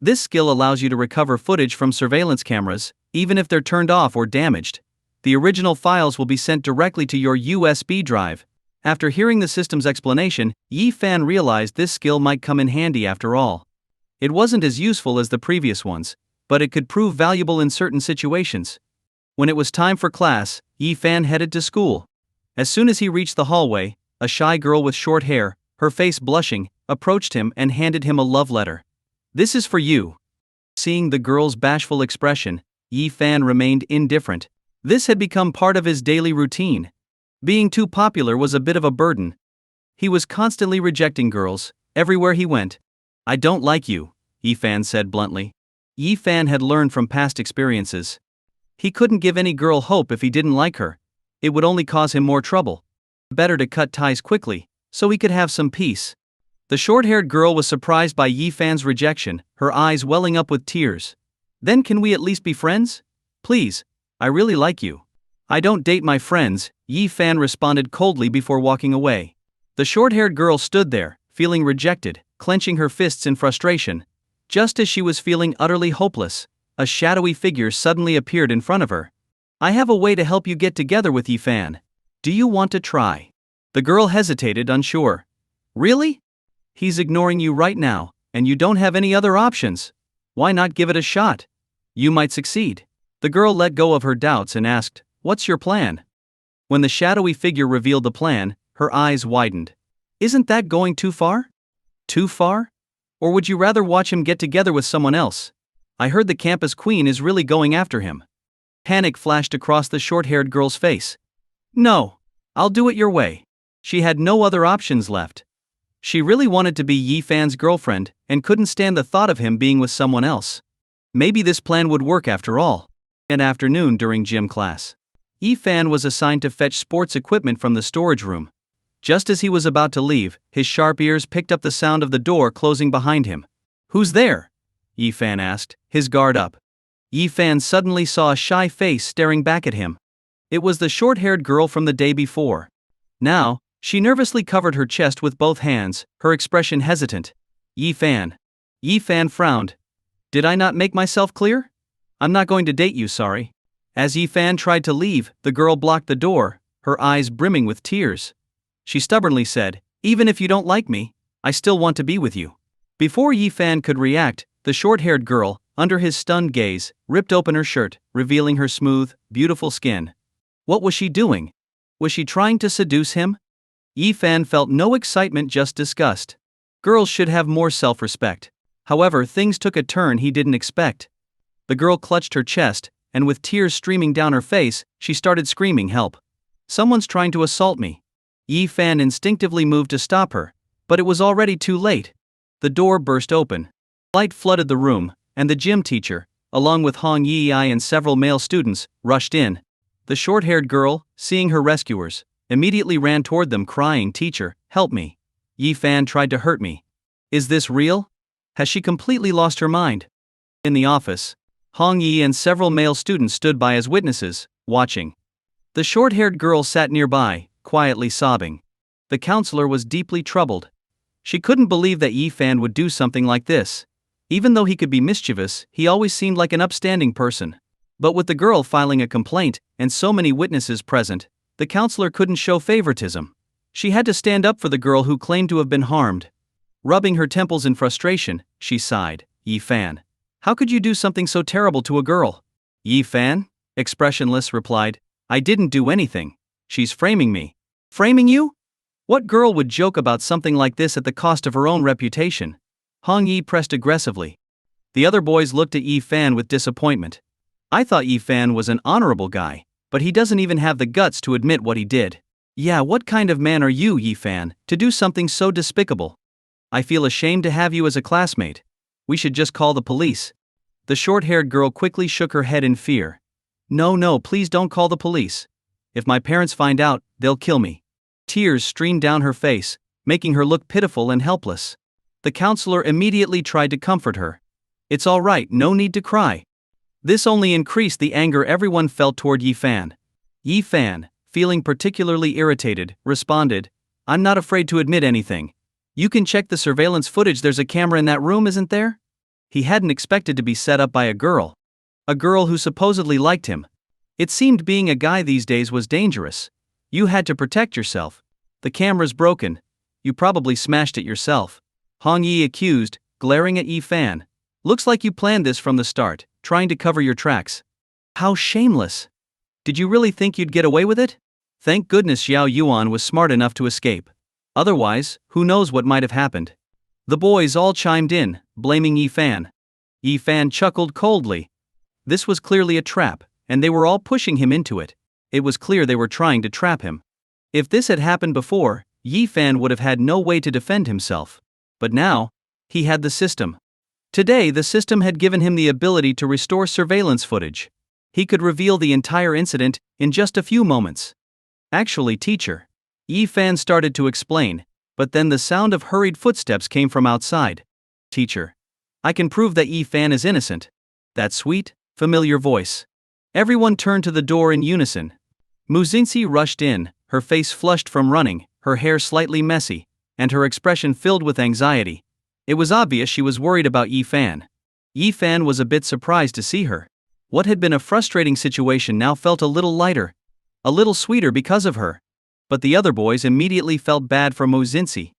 This skill allows you to recover footage from surveillance cameras, even if they're turned off or damaged. The original files will be sent directly to your USB drive. After hearing the system's explanation, Yi Fan realized this skill might come in handy after all. It wasn't as useful as the previous ones, but it could prove valuable in certain situations. When it was time for class, Yi Fan headed to school. As soon as he reached the hallway, a shy girl with short hair, her face blushing, approached him and handed him a love letter. "This is for you." Seeing the girl's bashful expression, Yi Fan remained indifferent. This had become part of his daily routine. Being too popular was a bit of a burden. He was constantly rejecting girls, everywhere he went. "I don't like you," Yi Fan said bluntly. Yi Fan had learned from past experiences. He couldn't give any girl hope if he didn't like her. It would only cause him more trouble. Better to cut ties quickly, so he could have some peace. The short-haired girl was surprised by Yi Fan's rejection, her eyes welling up with tears. "Then can we at least be friends? Please, I really like you." "I don't date my friends," Yi Fan responded coldly before walking away. The short-haired girl stood there, feeling rejected, clenching her fists in frustration. Just as she was feeling utterly hopeless, a shadowy figure suddenly appeared in front of her. "I have a way to help you get together with Yi Fan. Do you want to try?" The girl hesitated, unsure. "Really? He's ignoring you right now, and you don't have any other options. Why not give it a shot? You might succeed." The girl let go of her doubts and asked, "What's your plan?" When the shadowy figure revealed the plan, her eyes widened. "Isn't that going too far?" "Too far? Or would you rather watch him get together with someone else? I heard the campus queen is really going after him." Panic flashed across the short-haired girl's face. "No, I'll do it your way." She had no other options left. She really wanted to be Yi Fan's girlfriend, and couldn't stand the thought of him being with someone else. Maybe this plan would work after all. An afternoon during gym class, Yi Fan was assigned to fetch sports equipment from the storage room. Just as he was about to leave, his sharp ears picked up the sound of the door closing behind him. "Who's there?" Yi Fan asked, his guard up. Yi Fan suddenly saw a shy face staring back at him. It was the short-haired girl from the day before. Now, she nervously covered her chest with both hands, her expression hesitant. "Yi Fan." Yi Fan frowned. "Did I not make myself clear? I'm not going to date you, sorry." As Yi Fan tried to leave, the girl blocked the door, her eyes brimming with tears. She stubbornly said, "Even if you don't like me, I still want to be with you." Before Yi Fan could react, the short-haired girl, under his stunned gaze, ripped open her shirt, revealing her smooth, beautiful skin. What was she doing? Was she trying to seduce him? Yi Fan felt no excitement, just disgust. Girls should have more self-respect. However, things took a turn he didn't expect. The girl clutched her chest, and with tears streaming down her face, she started screaming, "Help! Someone's trying to assault me." Yi Fan instinctively moved to stop her, but it was already too late. The door burst open. Light flooded the room, and the gym teacher, along with Hong Yi and several male students, rushed in. The short-haired girl, seeing her rescuers, immediately ran toward them crying, "Teacher, help me. Yi Fan tried to hurt me. Is this real? Has she completely lost her mind?" In the office, Hong Yi and several male students stood by as witnesses, watching. The short-haired girl sat nearby, quietly sobbing. The counselor was deeply troubled. She couldn't believe that Yi Fan would do something like this. Even though he could be mischievous, he always seemed like an upstanding person. But with the girl filing a complaint, and so many witnesses present, the counselor couldn't show favoritism. She had to stand up for the girl who claimed to have been harmed. Rubbing her temples in frustration, she sighed. Yi-fan. How could you do something so terrible to a girl? Yi-fan, expressionless, replied. I didn't do anything. She's framing me. Framing you? What girl would joke about something like this at the cost of her own reputation? Hong Yi pressed aggressively. The other boys looked at Yi-fan with disappointment. I thought Yi-fan was an honorable guy, but he doesn't even have the guts to admit what he did. Yeah, what kind of man are you, Yi-fan, to do something so despicable? I feel ashamed to have you as a classmate. We should just call the police. The short-haired girl quickly shook her head in fear. No, please don't call the police. If my parents find out, they'll kill me. Tears streamed down her face, making her look pitiful and helpless. The counselor immediately tried to comfort her. It's all right, no need to cry. This only increased the anger everyone felt toward Yi-fan. Yi-fan, feeling particularly irritated, responded, I'm not afraid to admit anything. You can check the surveillance footage, there's a camera in that room, isn't there? He hadn't expected to be set up by a girl. A girl who supposedly liked him. It seemed being a guy these days was dangerous. You had to protect yourself. The camera's broken. You probably smashed it yourself. Hong Yi accused, glaring at Yi-fan. Looks like you planned this from the start, trying to cover your tracks. How shameless. Did you really think you'd get away with it? Thank goodness Xiao Yuan was smart enough to escape. Otherwise, who knows what might have happened. The boys all chimed in, blaming Yi-fan. Yi-fan chuckled coldly. This was clearly a trap, and they were all pushing him into it. It was clear they were trying to trap him. If this had happened before, Yi-fan would have had no way to defend himself. But now, he had the system. Today the system had given him the ability to restore surveillance footage. He could reveal the entire incident in just a few moments. Actually, teacher. Yi-fan started to explain, but then the sound of hurried footsteps came from outside. Teacher. I can prove that Yi-fan is innocent. That sweet, familiar voice. Everyone turned to the door in unison. Muzinsi rushed in, her face flushed from running, her hair slightly messy, and her expression filled with anxiety. It was obvious she was worried about Yi-fan. Yi-fan was a bit surprised to see her. What had been a frustrating situation now felt a little lighter. A little sweeter because of her. But the other boys immediately felt bad for Muzinsi.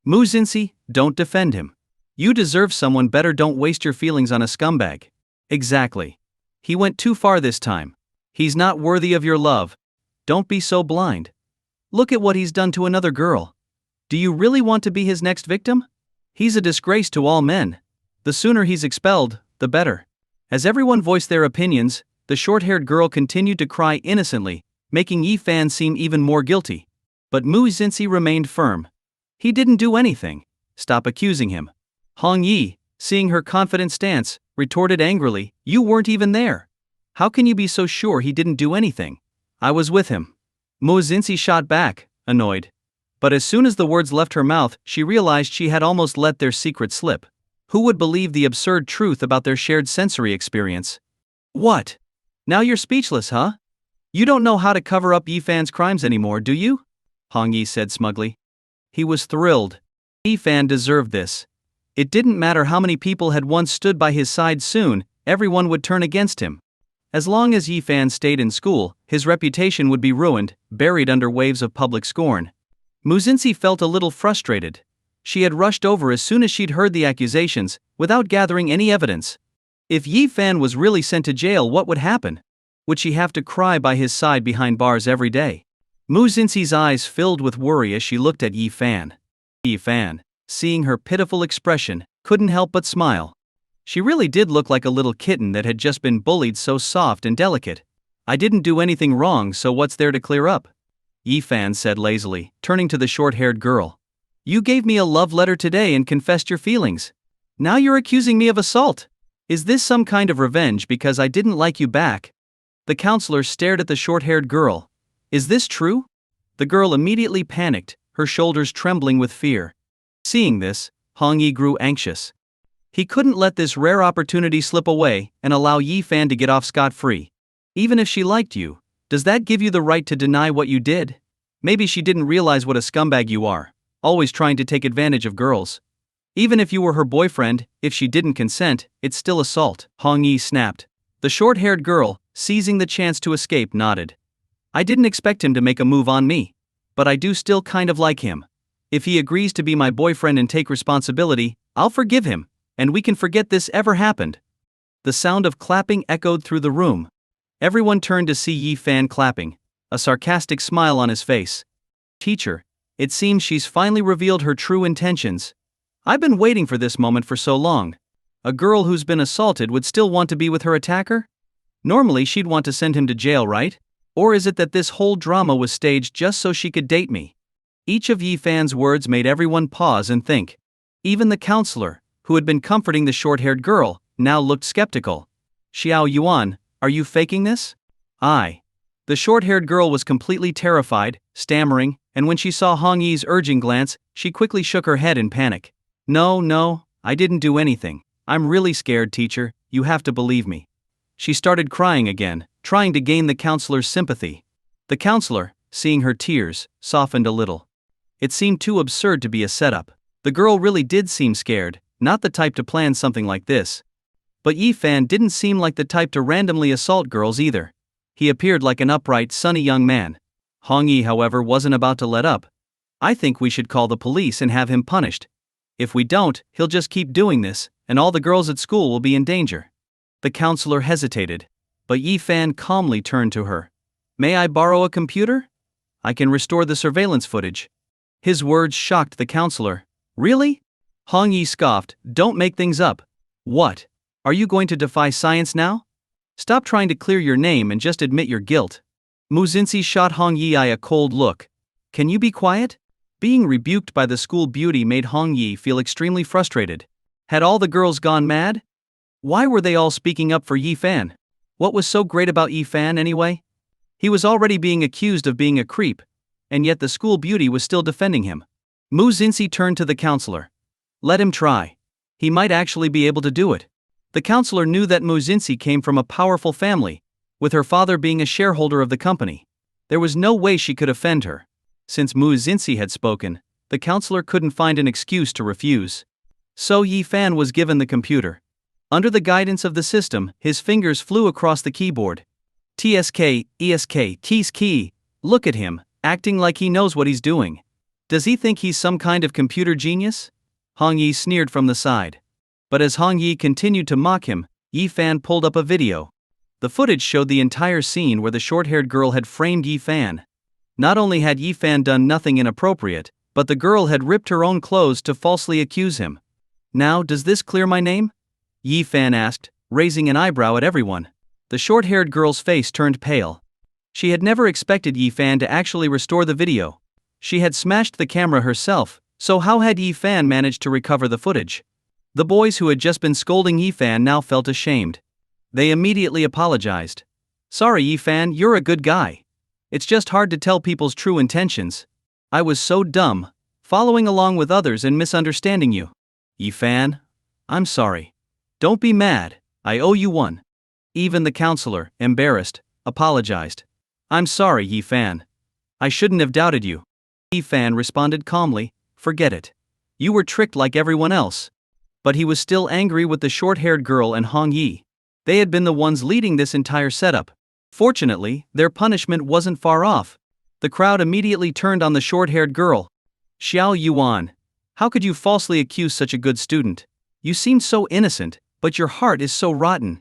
Muzinsi, don't defend him. You deserve someone better, don't waste your feelings on a scumbag. Exactly. He went too far this time. He's not worthy of your love. Don't be so blind. Look at what he's done to another girl. Do you really want to be his next victim? He's a disgrace to all men. The sooner he's expelled, the better. As everyone voiced their opinions, the short-haired girl continued to cry innocently, making Yi-fan seem even more guilty. But Muzinsi remained firm. He didn't do anything. Stop accusing him. Hong Yi, seeing her confident stance, retorted angrily, you weren't even there. How can you be so sure he didn't do anything? I was with him. Muzinsi shot back, annoyed. But as soon as the words left her mouth, she realized she had almost let their secret slip. Who would believe the absurd truth about their shared sensory experience? What? Now you're speechless, huh? You don't know how to cover up Yi-fan's crimes anymore, do you? Hong Yi said smugly. He was thrilled. Yi-fan deserved this. It didn't matter how many people had once stood by his side, soon, everyone would turn against him. As long as Yi-fan stayed in school, his reputation would be ruined, buried under waves of public scorn. Muzinsi felt a little frustrated. She had rushed over as soon as she'd heard the accusations, without gathering any evidence. If Yi-fan was really sent to jail, what would happen? Would she have to cry by his side behind bars every day? Muzinsi's eyes filled with worry as she looked at Yi-fan. Yi-fan, seeing her pitiful expression, couldn't help but smile. She really did look like a little kitten that had just been bullied, so soft and delicate. I didn't do anything wrong, so what's there to clear up? Yi-fan said lazily, turning to the short-haired girl. You gave me a love letter today and confessed your feelings. Now you're accusing me of assault. Is this some kind of revenge because I didn't like you back? The counselor stared at the short-haired girl. Is this true? The girl immediately panicked, her shoulders trembling with fear. Seeing this, Hong Yi grew anxious. He couldn't let this rare opportunity slip away and allow Yi-fan to get off scot-free. Even if she liked you, does that give you the right to deny what you did? Maybe she didn't realize what a scumbag you are, always trying to take advantage of girls. Even if you were her boyfriend, if she didn't consent, it's still assault, Hong Yi snapped. The short-haired girl, seizing the chance to escape, nodded. I didn't expect him to make a move on me. But I do still kind of like him. If he agrees to be my boyfriend and take responsibility, I'll forgive him, and we can forget this ever happened. The sound of clapping echoed through the room. Everyone turned to see Yi Fan clapping, a sarcastic smile on his face. Teacher, it seems she's finally revealed her true intentions. I've been waiting for this moment for so long. A girl who's been assaulted would still want to be with her attacker? Normally she'd want to send him to jail, right? Or is it that this whole drama was staged just so she could date me? Each of Yi Fan's words made everyone pause and think. Even the counselor, who had been comforting the short-haired girl, now looked skeptical. Xiao Yuan, are you faking this? The short-haired girl was completely terrified, stammering, and when she saw Hong Yi's urging glance, she quickly shook her head in panic. No, I didn't do anything. I'm really scared, teacher, you have to believe me. She started crying again, trying to gain the counselor's sympathy. The counselor, seeing her tears, softened a little. It seemed too absurd to be a setup. The girl really did seem scared, not the type to plan something like this. But Yi Fan didn't seem like the type to randomly assault girls either. He appeared like an upright, sunny young man. Hong Yi, however, wasn't about to let up. I think we should call the police and have him punished. If we don't, he'll just keep doing this, and all the girls at school will be in danger. The counselor hesitated, but Yi Fan calmly turned to her. May I borrow a computer? I can restore the surveillance footage. His words shocked the counselor. Really? Hong Yi scoffed, don't make things up. What? Are you going to defy science now? Stop trying to clear your name and just admit your guilt. Mu Xinxi shot Hong Yi a cold look. Can you be quiet? Being rebuked by the school beauty made Hong Yi feel extremely frustrated. Had all the girls gone mad? Why were they all speaking up for Yi Fan? What was so great about Yi Fan anyway? He was already being accused of being a creep, and yet the school beauty was still defending him. Mu Xinxi turned to the counselor. Let him try. He might actually be able to do it. The counselor knew that Mu Xinxi came from a powerful family, with her father being a shareholder of the company. There was no way she could offend her. Since Mu Xinxi had spoken, the counselor couldn't find an excuse to refuse. So Yi Fan was given the computer. Under the guidance of the system, his fingers flew across the keyboard. TSK, ESK, keys key. Look at him, acting like he knows what he's doing. Does he think he's some kind of computer genius? Hong Yi sneered from the side. But as Hong Yi continued to mock him, Yi Fan pulled up a video. The footage showed the entire scene where the short-haired girl had framed Yi Fan. Not only had Yi Fan done nothing inappropriate, but the girl had ripped her own clothes to falsely accuse him. Now, does this clear my name? Yi Fan asked, raising an eyebrow at everyone. The short-haired girl's face turned pale. She had never expected Yi Fan to actually restore the video. She had smashed the camera herself, so how had Yi Fan managed to recover the footage? The boys who had just been scolding Yi Fan now felt ashamed. They immediately apologized. Sorry Yi Fan, you're a good guy. It's just hard to tell people's true intentions. I was so dumb, following along with others and misunderstanding you. Yi Fan, I'm sorry. Don't be mad, I owe you one. Even the counselor, embarrassed, apologized. I'm sorry Yi Fan. I shouldn't have doubted you. Yi Fan responded calmly, forget it. You were tricked like everyone else. But he was still angry with the short-haired girl and Hong Yi. They had been the ones leading this entire setup. Fortunately, their punishment wasn't far off. The crowd immediately turned on the short-haired girl. Xiao Yuan, how could you falsely accuse such a good student? You seem so innocent, but your heart is so rotten.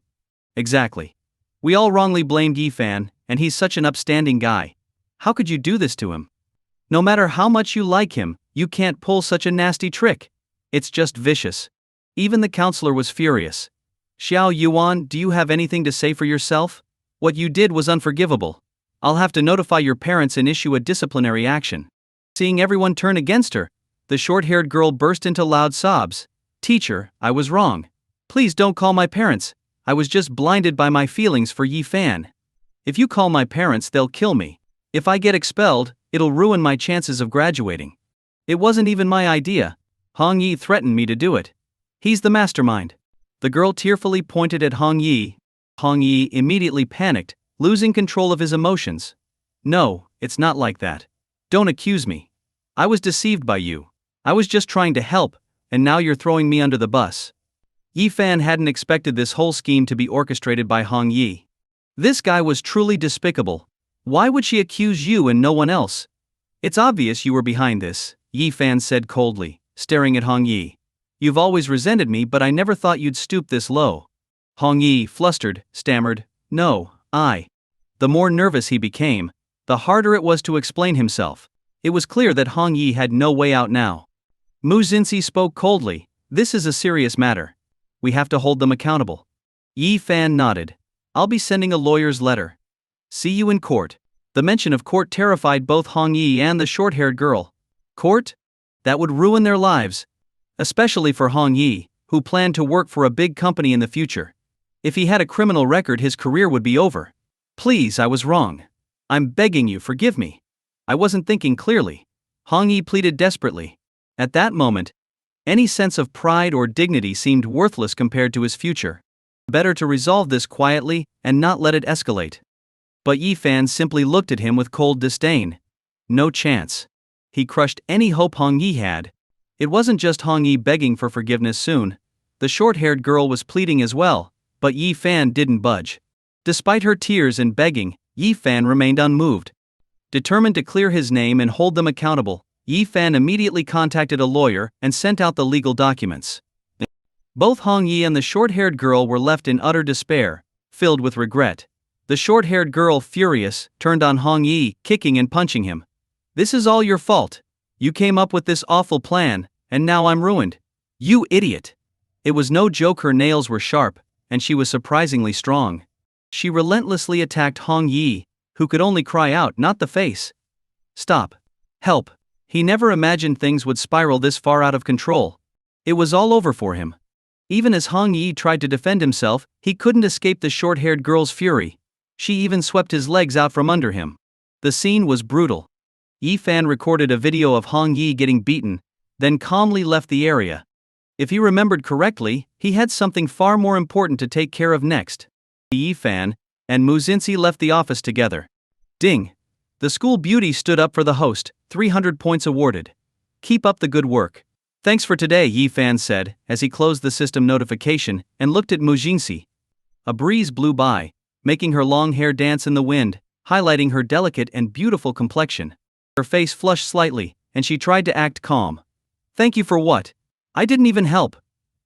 Exactly. We all wrongly blamed Yi Fan, and he's such an upstanding guy. How could you do this to him? No matter how much you like him, you can't pull such a nasty trick. It's just vicious. Even the counselor was furious. Xiao Yuan, do you have anything to say for yourself? What you did was unforgivable. I'll have to notify your parents and issue a disciplinary action. Seeing everyone turn against her, the short-haired girl burst into loud sobs. Teacher, I was wrong. Please don't call my parents. I was just blinded by my feelings for Yi Fan. If you call my parents, they'll kill me. If I get expelled, it'll ruin my chances of graduating. It wasn't even my idea. Hong Yi threatened me to do it. He's the mastermind. The girl tearfully pointed at Hong Yi. Hong Yi immediately panicked, losing control of his emotions. No, it's not like that. Don't accuse me. I was deceived by you. I was just trying to help, and now you're throwing me under the bus. Yi Fan hadn't expected this whole scheme to be orchestrated by Hong Yi. This guy was truly despicable. Why would she accuse you and no one else? It's obvious you were behind this, Yi Fan said coldly, staring at Hong Yi. You've always resented me, but I never thought you'd stoop this low. Hong Yi, flustered, stammered, no, I. The more nervous he became, the harder it was to explain himself. It was clear that Hong Yi had no way out now. Mu Xinxi spoke coldly, this is a serious matter. We have to hold them accountable. Yi Fan nodded. I'll be sending a lawyer's letter. See you in court. The mention of court terrified both Hong Yi and the short-haired girl. Court? That would ruin their lives. Especially for Hong Yi, who planned to work for a big company in the future. If he had a criminal record, his career would be over. Please, I was wrong. I'm begging you, forgive me. I wasn't thinking clearly. Hong Yi pleaded desperately. At that moment, any sense of pride or dignity seemed worthless compared to his future. Better to resolve this quietly and not let it escalate. But Yi Fan simply looked at him with cold disdain. No chance. He crushed any hope Hong Yi had. It wasn't just Hong Yi begging for forgiveness soon. The short-haired girl was pleading as well, but Yi Fan didn't budge. Despite her tears and begging, Yi Fan remained unmoved. Determined to clear his name and hold them accountable, Yi Fan immediately contacted a lawyer and sent out the legal documents. Both Hong Yi and the short-haired girl were left in utter despair, filled with regret. The short-haired girl, furious, turned on Hong Yi, kicking and punching him. This is all your fault. You came up with this awful plan, and now I'm ruined. You idiot. It was no joke, her nails were sharp, and she was surprisingly strong. She relentlessly attacked Hong Yi, who could only cry out, not the face. Stop. Help. He never imagined things would spiral this far out of control. It was all over for him. Even as Hong Yi tried to defend himself, he couldn't escape the short-haired girl's fury. She even swept his legs out from under him. The scene was brutal. Yi Fan recorded a video of Hong Yi getting beaten, then calmly left the area. If he remembered correctly, he had something far more important to take care of next. Yi Fan and Mu Xinxi left the office together. Ding! The school beauty stood up for the host, 300 points awarded. Keep up the good work. Thanks for today, Yi Fan said, as he closed the system notification and looked at Mu Xinxi. A breeze blew by, making her long hair dance in the wind, highlighting her delicate and beautiful complexion. Her face flushed slightly, and she tried to act calm. Thank you for what? I didn't even help.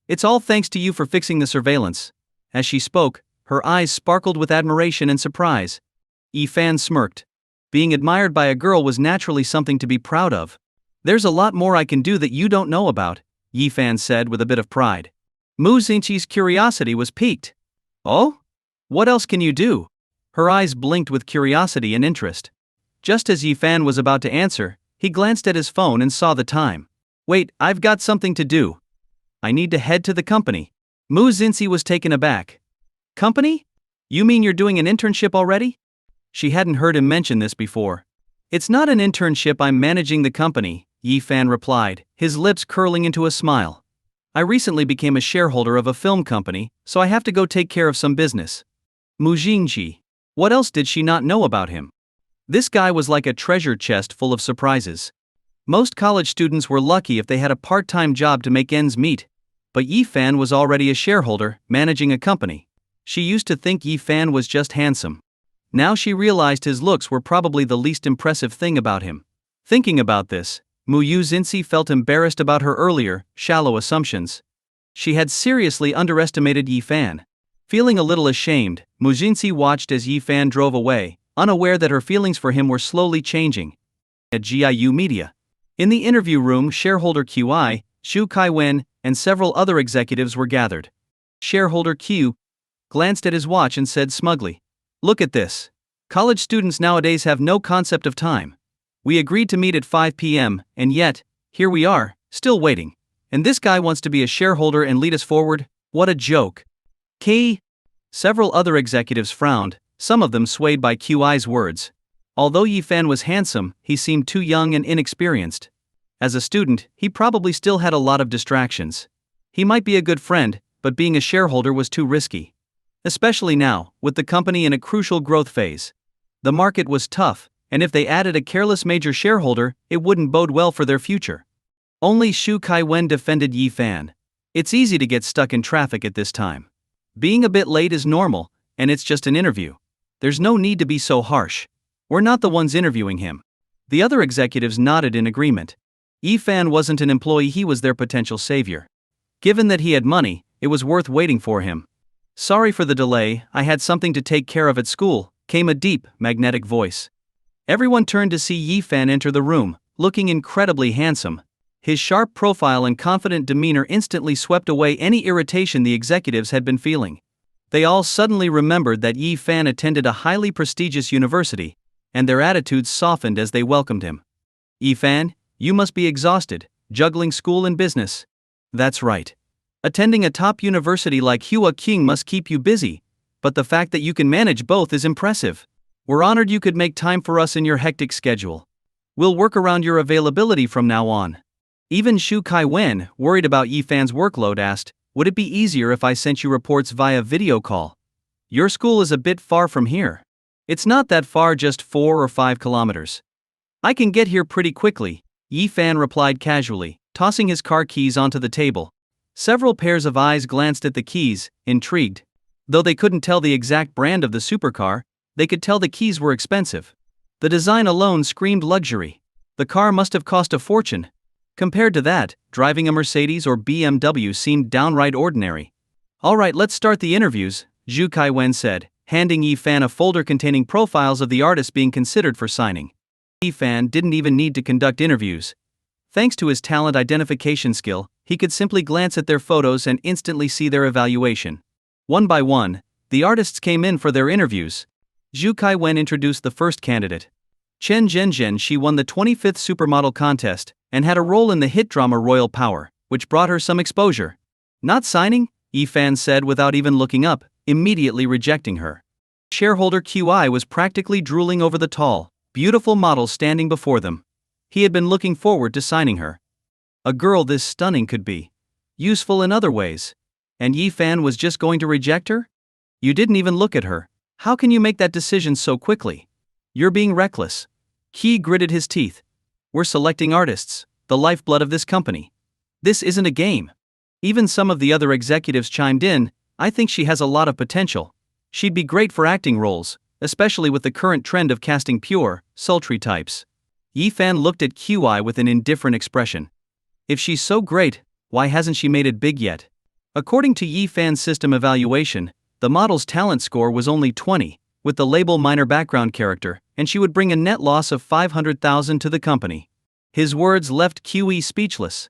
It's all thanks to you for fixing the surveillance. As she spoke, her eyes sparkled with admiration and surprise. Yi Fan smirked. Being admired by a girl was naturally something to be proud of. There's a lot more I can do that you don't know about, Yi Fan said with a bit of pride. Mu Xinxi's curiosity was piqued. Oh? What else can you do? Her eyes blinked with curiosity and interest. Just as Yi Fan was about to answer, he glanced at his phone and saw the time. Wait, I've got something to do. I need to head to the company. Mu Xinxi was taken aback. Company? You mean you're doing an internship already? She hadn't heard him mention this before. It's not an internship, I'm managing the company, Yi Fan replied, his lips curling into a smile. I recently became a shareholder of a film company, so I have to go take care of some business. Mu Xinxi. What else did she not know about him? This guy was like a treasure chest full of surprises. Most college students were lucky if they had a part-time job to make ends meet. But Yi Fan was already a shareholder, managing a company. She used to think Yi Fan was just handsome. Now she realized his looks were probably the least impressive thing about him. Thinking about this, Mu Xinxi felt embarrassed about her earlier, shallow assumptions. She had seriously underestimated Yi Fan. Feeling a little ashamed, Mu Xinxi watched as Yi Fan drove away, unaware that her feelings for him were slowly changing. At GIU Media. In the interview room, shareholder QI, Xu Kaiwen, and several other executives were gathered. Shareholder Q glanced at his watch and said smugly, "Look at this. College students nowadays have no concept of time. We agreed to meet at 5 p.m., and yet, here we are, still waiting. And this guy wants to be a shareholder and lead us forward? What a joke." K. Several other executives frowned, some of them swayed by QI's words. Although Yi Fan was handsome, he seemed too young and inexperienced. As a student, he probably still had a lot of distractions. He might be a good friend, but being a shareholder was too risky. Especially now, with the company in a crucial growth phase. The market was tough, and if they added a careless major shareholder, it wouldn't bode well for their future. Only Xu Kaiwen defended Yi Fan. It's easy to get stuck in traffic at this time. Being a bit late is normal, and it's just an interview. There's no need to be so harsh. We're not the ones interviewing him. The other executives nodded in agreement. Yi-fan wasn't an employee, he was their potential savior. Given that he had money, it was worth waiting for him. Sorry for the delay, I had something to take care of at school, came a deep, magnetic voice. Everyone turned to see Yi-fan enter the room, looking incredibly handsome. His sharp profile and confident demeanor instantly swept away any irritation the executives had been feeling. They all suddenly remembered that Yi-fan attended a highly prestigious university, and their attitudes softened as they welcomed him. Yi-fan, you must be exhausted, juggling school and business. That's right. Attending a top university like Hua King must keep you busy, but the fact that you can manage both is impressive. We're honored you could make time for us in your hectic schedule. We'll work around your availability from now on. Even Shu Kai-wen, worried about Yi-fan's workload, asked, would it be easier if I sent you reports via video call? Your school is a bit far from here. It's not that far, just 4 or 5 kilometers. I can get here pretty quickly, Yi-fan replied casually, tossing his car keys onto the table. Several pairs of eyes glanced at the keys, intrigued. Though they couldn't tell the exact brand of the supercar, they could tell the keys were expensive. The design alone screamed luxury. The car must have cost a fortune. Compared to that, driving a Mercedes or BMW seemed downright ordinary. Alright, let's start the interviews, Zhu Kai-wen said, handing Yi-fan a folder containing profiles of the artists being considered for signing. Yi-fan didn't even need to conduct interviews. Thanks to his talent identification skill, he could simply glance at their photos and instantly see their evaluation. One by one, the artists came in for their interviews. Zhu Kai-wen introduced the first candidate. Chen Zhenzhen. She won the 25th supermodel contest, and had a role in the hit drama Royal Power, which brought her some exposure. Not signing? Yi-fan said without even looking up, immediately rejecting her. Shareholder QI was practically drooling over the tall, beautiful model standing before them. He had been looking forward to signing her. A girl this stunning could be useful in other ways. And Yi-fan was just going to reject her? You didn't even look at her. How can you make that decision so quickly? You're being reckless. He gritted his teeth. We're selecting artists, the lifeblood of this company. This isn't a game. Even some of the other executives chimed in. I think she has a lot of potential. She'd be great for acting roles, especially with the current trend of casting pure, sultry types. Yi-fan looked at QI with an indifferent expression. If she's so great, why hasn't she made it big yet? According to Yi-fan's system evaluation, the model's talent score was only 20, with the label minor background character, and she would bring a net loss of 500,000 to the company. His words left QE speechless.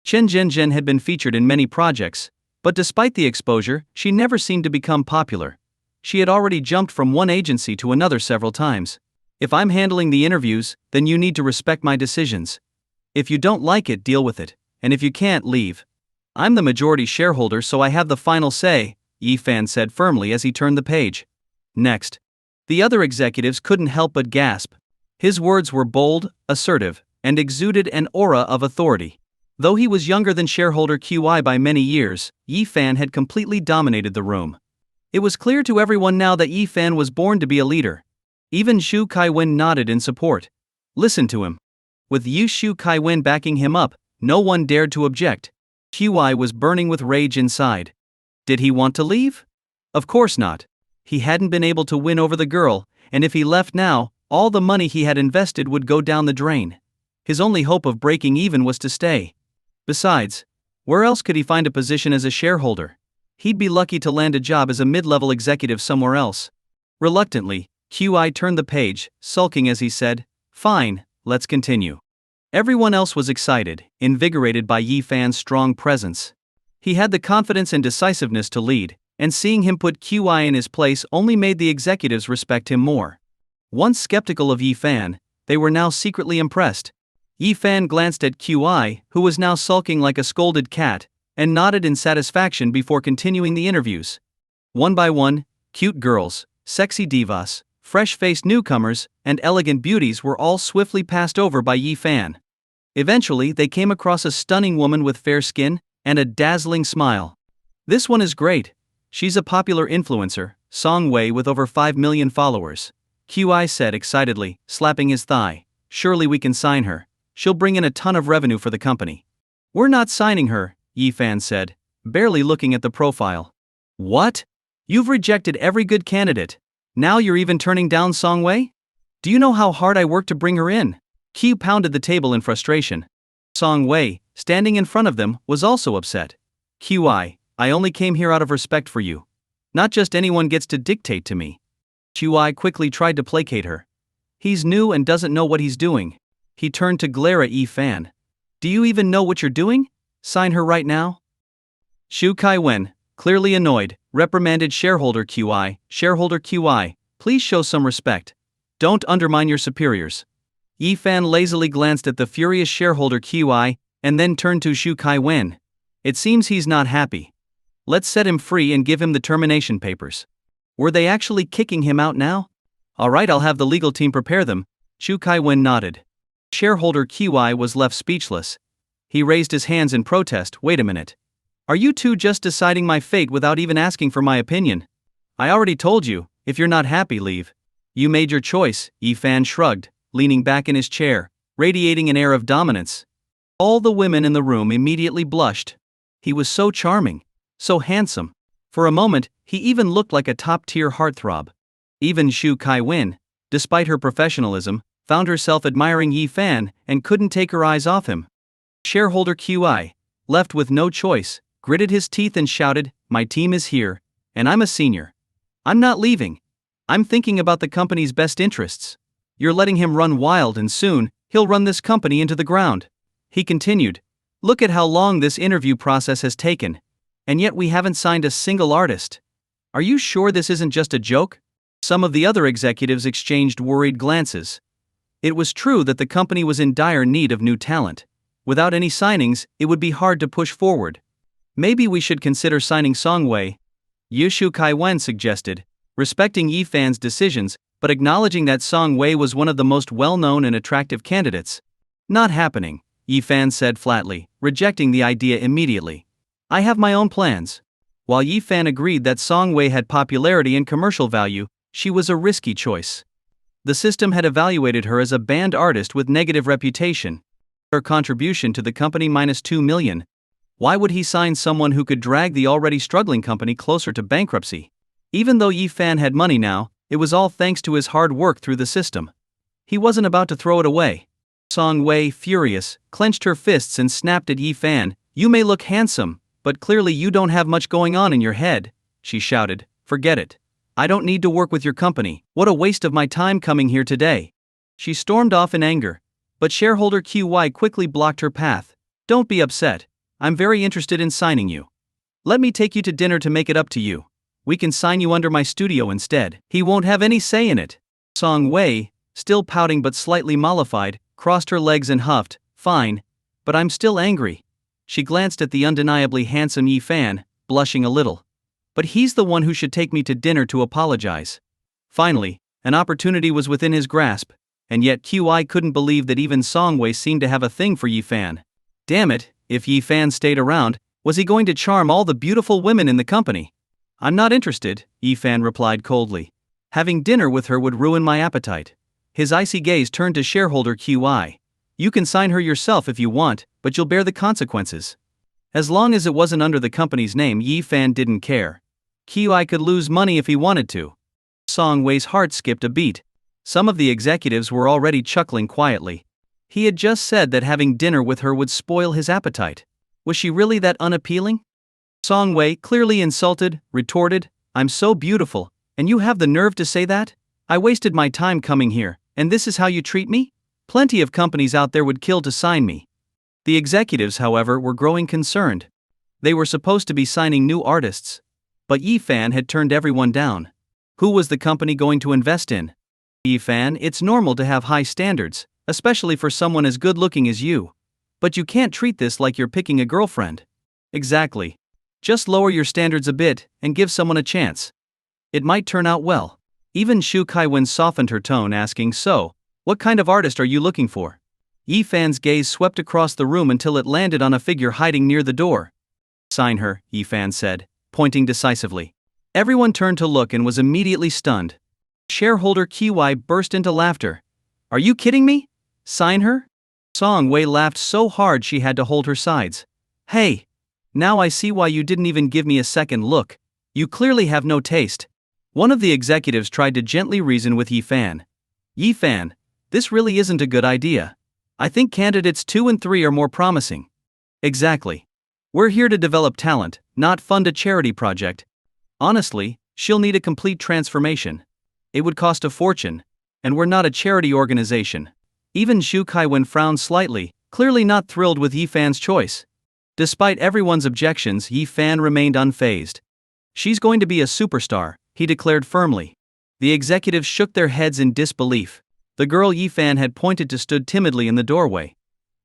Chen Zhenzhen had been featured in many projects, but despite the exposure, she never seemed to become popular. She had already jumped from one agency to another several times. If I'm handling the interviews, then you need to respect my decisions. If you don't like it, deal with it, and if you can't, leave. I'm the majority shareholder, so I have the final say, Yi-fan said firmly as he turned the page. Next. The other executives couldn't help but gasp. His words were bold, assertive, and exuded an aura of authority. Though he was younger than shareholder QI by many years, Yi-fan had completely dominated the room. It was clear to everyone now that Yi-fan was born to be a leader. Even Shu Kai-wen nodded in support. Listen to him. With Shu Kai-wen backing him up, no one dared to object. QI was burning with rage inside. Did he want to leave? Of course not. He hadn't been able to win over the girl, and if he left now, all the money he had invested would go down the drain. His only hope of breaking even was to stay. Besides, where else could he find a position as a shareholder? He'd be lucky to land a job as a mid-level executive somewhere else. Reluctantly, QI turned the page, sulking as he said, "Fine, let's continue." Everyone else was excited, invigorated by Yi-fan's strong presence. He had the confidence and decisiveness to lead, and seeing him put QI in his place only made the executives respect him more. Once skeptical of Yi-fan, they were now secretly impressed. Yi-fan glanced at QI, who was now sulking like a scolded cat, and nodded in satisfaction before continuing the interviews. One by one, cute girls, sexy divas, fresh-faced newcomers, and elegant beauties were all swiftly passed over by Yi-fan. Eventually, they came across a stunning woman with fair skin and a dazzling smile. This one is great. She's a popular influencer, Song Wei, with over 5 million followers. QI said excitedly, slapping his thigh. Surely we can sign her. She'll bring in a ton of revenue for the company. We're not signing her, Yi-fan said, barely looking at the profile. What? You've rejected every good candidate. Now you're even turning down Song-wei? Do you know how hard I worked to bring her in? Q pounded the table in frustration. Song-wei, standing in front of them, was also upset. QI only came here out of respect for you. Not just anyone gets to dictate to me. QI quickly tried to placate her. He's new and doesn't know what he's doing. He turned to glare at Yi-fan. Do you even know what you're doing? Sign her right now? Shu Kai-wen, clearly annoyed, reprimanded shareholder QI. Shareholder QI, please show some respect. Don't undermine your superiors. Yi-fan lazily glanced at the furious shareholder QI, and then turned to Shu Kai-wen. It seems he's not happy. Let's set him free and give him the termination papers. Were they actually kicking him out now? Alright, I'll have the legal team prepare them. Shu Kai-wen nodded. Shareholder QI was left speechless. He raised his hands in protest. Wait a minute. Are you two just deciding my fate without even asking for my opinion? I already told you, if you're not happy, leave. You made your choice, Yi-fan shrugged, leaning back in his chair, radiating an air of dominance. All the women in the room immediately blushed. He was so charming, so handsome. For a moment, he even looked like a top-tier heartthrob. Even Shu Kai-wen, despite her professionalism, found herself admiring Yi-fan and couldn't take her eyes off him. Shareholder QI, left with no choice, gritted his teeth and shouted, "My team is here, and I'm a senior. I'm not leaving. I'm thinking about the company's best interests. You're letting him run wild and soon, he'll run this company into the ground." He continued, "Look at how long this interview process has taken. And yet we haven't signed a single artist. Are you sure this isn't just a joke?" Some of the other executives exchanged worried glances. It was true that the company was in dire need of new talent. Without any signings, it would be hard to push forward. Maybe we should consider signing Song-wei, Shu Kai-wen suggested, respecting Yi-fan's decisions, but acknowledging that Song-wei was one of the most well-known and attractive candidates. Not happening, Yi-fan said flatly, rejecting the idea immediately. I have my own plans. While Yi-fan agreed that Song-wei had popularity and commercial value, she was a risky choice. The system had evaluated her as a banned artist with negative reputation. Her contribution to the company -2 million. Why would he sign someone who could drag the already struggling company closer to bankruptcy? Even though Yi-fan had money now, it was all thanks to his hard work through the system. He wasn't about to throw it away. Song-wei, furious, clenched her fists and snapped at Yi-fan. "You may look handsome, but clearly you don't have much going on in your head," she shouted. "Forget it. I don't need to work with your company. What a waste of my time coming here today." She stormed off in anger. But shareholder QY quickly blocked her path. "Don't be upset. I'm very interested in signing you. Let me take you to dinner to make it up to you. We can sign you under my studio instead." "He won't have any say in it." Song-wei, still pouting but slightly mollified, crossed her legs and huffed, "Fine. But I'm still angry." She glanced at the undeniably handsome Yi-fan, blushing a little. "But he's the one who should take me to dinner to apologize." Finally, an opportunity was within his grasp, and yet QI couldn't believe that even Song-wei seemed to have a thing for Yi-fan. Damn it, if Yi-fan stayed around, was he going to charm all the beautiful women in the company? "I'm not interested," Yi-fan replied coldly. "Having dinner with her would ruin my appetite." His icy gaze turned to shareholder QI. "You can sign her yourself if you want, but you'll bear the consequences." As long as it wasn't under the company's name, Yi-fan didn't care. QI could lose money if he wanted to. Song-wei's heart skipped a beat. Some of the executives were already chuckling quietly. He had just said that having dinner with her would spoil his appetite. Was she really that unappealing? Song-wei, clearly insulted, retorted, "I'm so beautiful, and you have the nerve to say that? I wasted my time coming here, and this is how you treat me? Plenty of companies out there would kill to sign me." The executives, however, were growing concerned. They were supposed to be signing new artists. But Yi-fan had turned everyone down. Who was the company going to invest in? Yi-fan, it's normal to have high standards, especially for someone as good-looking as you. But you can't treat this like you're picking a girlfriend. Exactly. Just lower your standards a bit, and give someone a chance. It might turn out well. Even Shu Kai-wen softened her tone, asking, "So, what kind of artist are you looking for?" Yi-fan's gaze swept across the room until it landed on a figure hiding near the door. "Sign her," Yi-fan said, pointing decisively. Everyone turned to look and was immediately stunned. Shareholder QI burst into laughter. "Are you kidding me? Sign her?" Song-wei laughed so hard she had to hold her sides. "Hey! Now I see why you didn't even give me a second look. You clearly have no taste. One of the executives tried to gently reason with Yi Fan. Yi Fan, this really isn't a good idea. I think candidates 2 and 3 are more promising. Exactly. We're here to develop talent, not fund a charity project. Honestly, she'll need a complete transformation. It would cost a fortune, and we're not a charity organization. Even Zhu Kaiwen frowned slightly, clearly not thrilled with Yi Fan's choice. Despite everyone's objections, Yi Fan remained unfazed. She's going to be a superstar, he declared firmly. The executives shook their heads in disbelief. The girl Yi Fan had pointed to stood timidly in the doorway.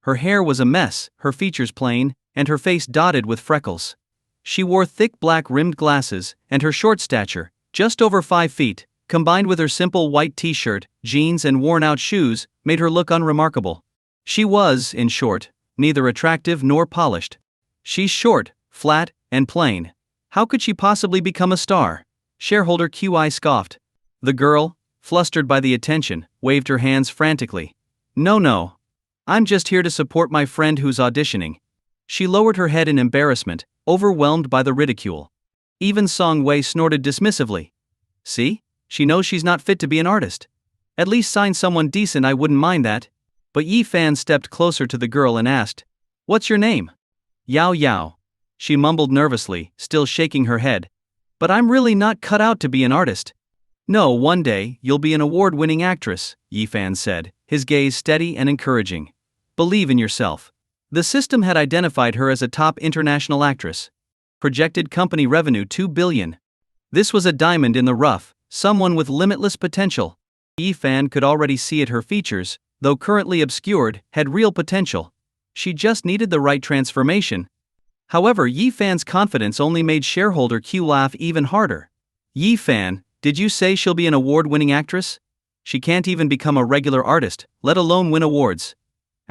Her hair was a mess, her features plain, and her face dotted with freckles. She wore thick black rimmed glasses, and her short stature, just over 5 feet, combined with her simple white t-shirt, jeans and worn-out shoes, made her look unremarkable. She was, in short, neither attractive nor polished. She's short, flat, and plain. How could she possibly become a star? Shareholder QI scoffed. The girl, flustered by the attention, waved her hands frantically. No. I'm just here to support my friend who's auditioning. She lowered her head in embarrassment, overwhelmed by the ridicule. Even Song Wei snorted dismissively. See? She knows she's not fit to be an artist. At least sign someone decent, I wouldn't mind that. But Yi Fan stepped closer to the girl and asked, "What's your name?" Yao. She mumbled nervously, still shaking her head. But I'm really not cut out to be an artist. No, one day, you'll be an award-winning actress, Yi Fan said, his gaze steady and encouraging. Believe in yourself. The system had identified her as a top international actress. Projected company revenue $2 billion. This was a diamond in the rough, someone with limitless potential. Yi Fan could already see it. Her features, though currently obscured, had real potential. She just needed the right transformation. However, Yi Fan's confidence only made shareholder Q laugh even harder. Yi Fan, did you say she'll be an award-winning actress? She can't even become a regular artist, let alone win awards.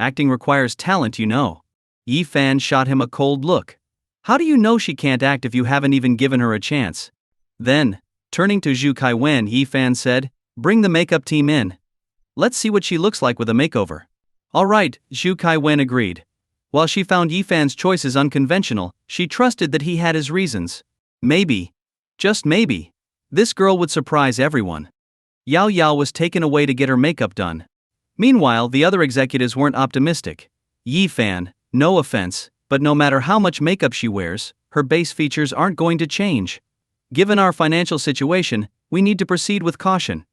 Acting requires talent, you know. Yi Fan shot him a cold look. How do you know she can't act if you haven't even given her a chance? Then, turning to Zhu Kaiwen, Yi Fan said, "Bring the makeup team in. Let's see what she looks like with a makeover." All right, Zhu Kaiwen agreed. While she found Yi Fan's choices unconventional, she trusted that he had his reasons. Maybe, just maybe, this girl would surprise everyone. Yao was taken away to get her makeup done. Meanwhile, the other executives weren't optimistic. Yi Fan, no offense, but no matter how much makeup she wears, her base features aren't going to change. Given our financial situation, we need to proceed with caution.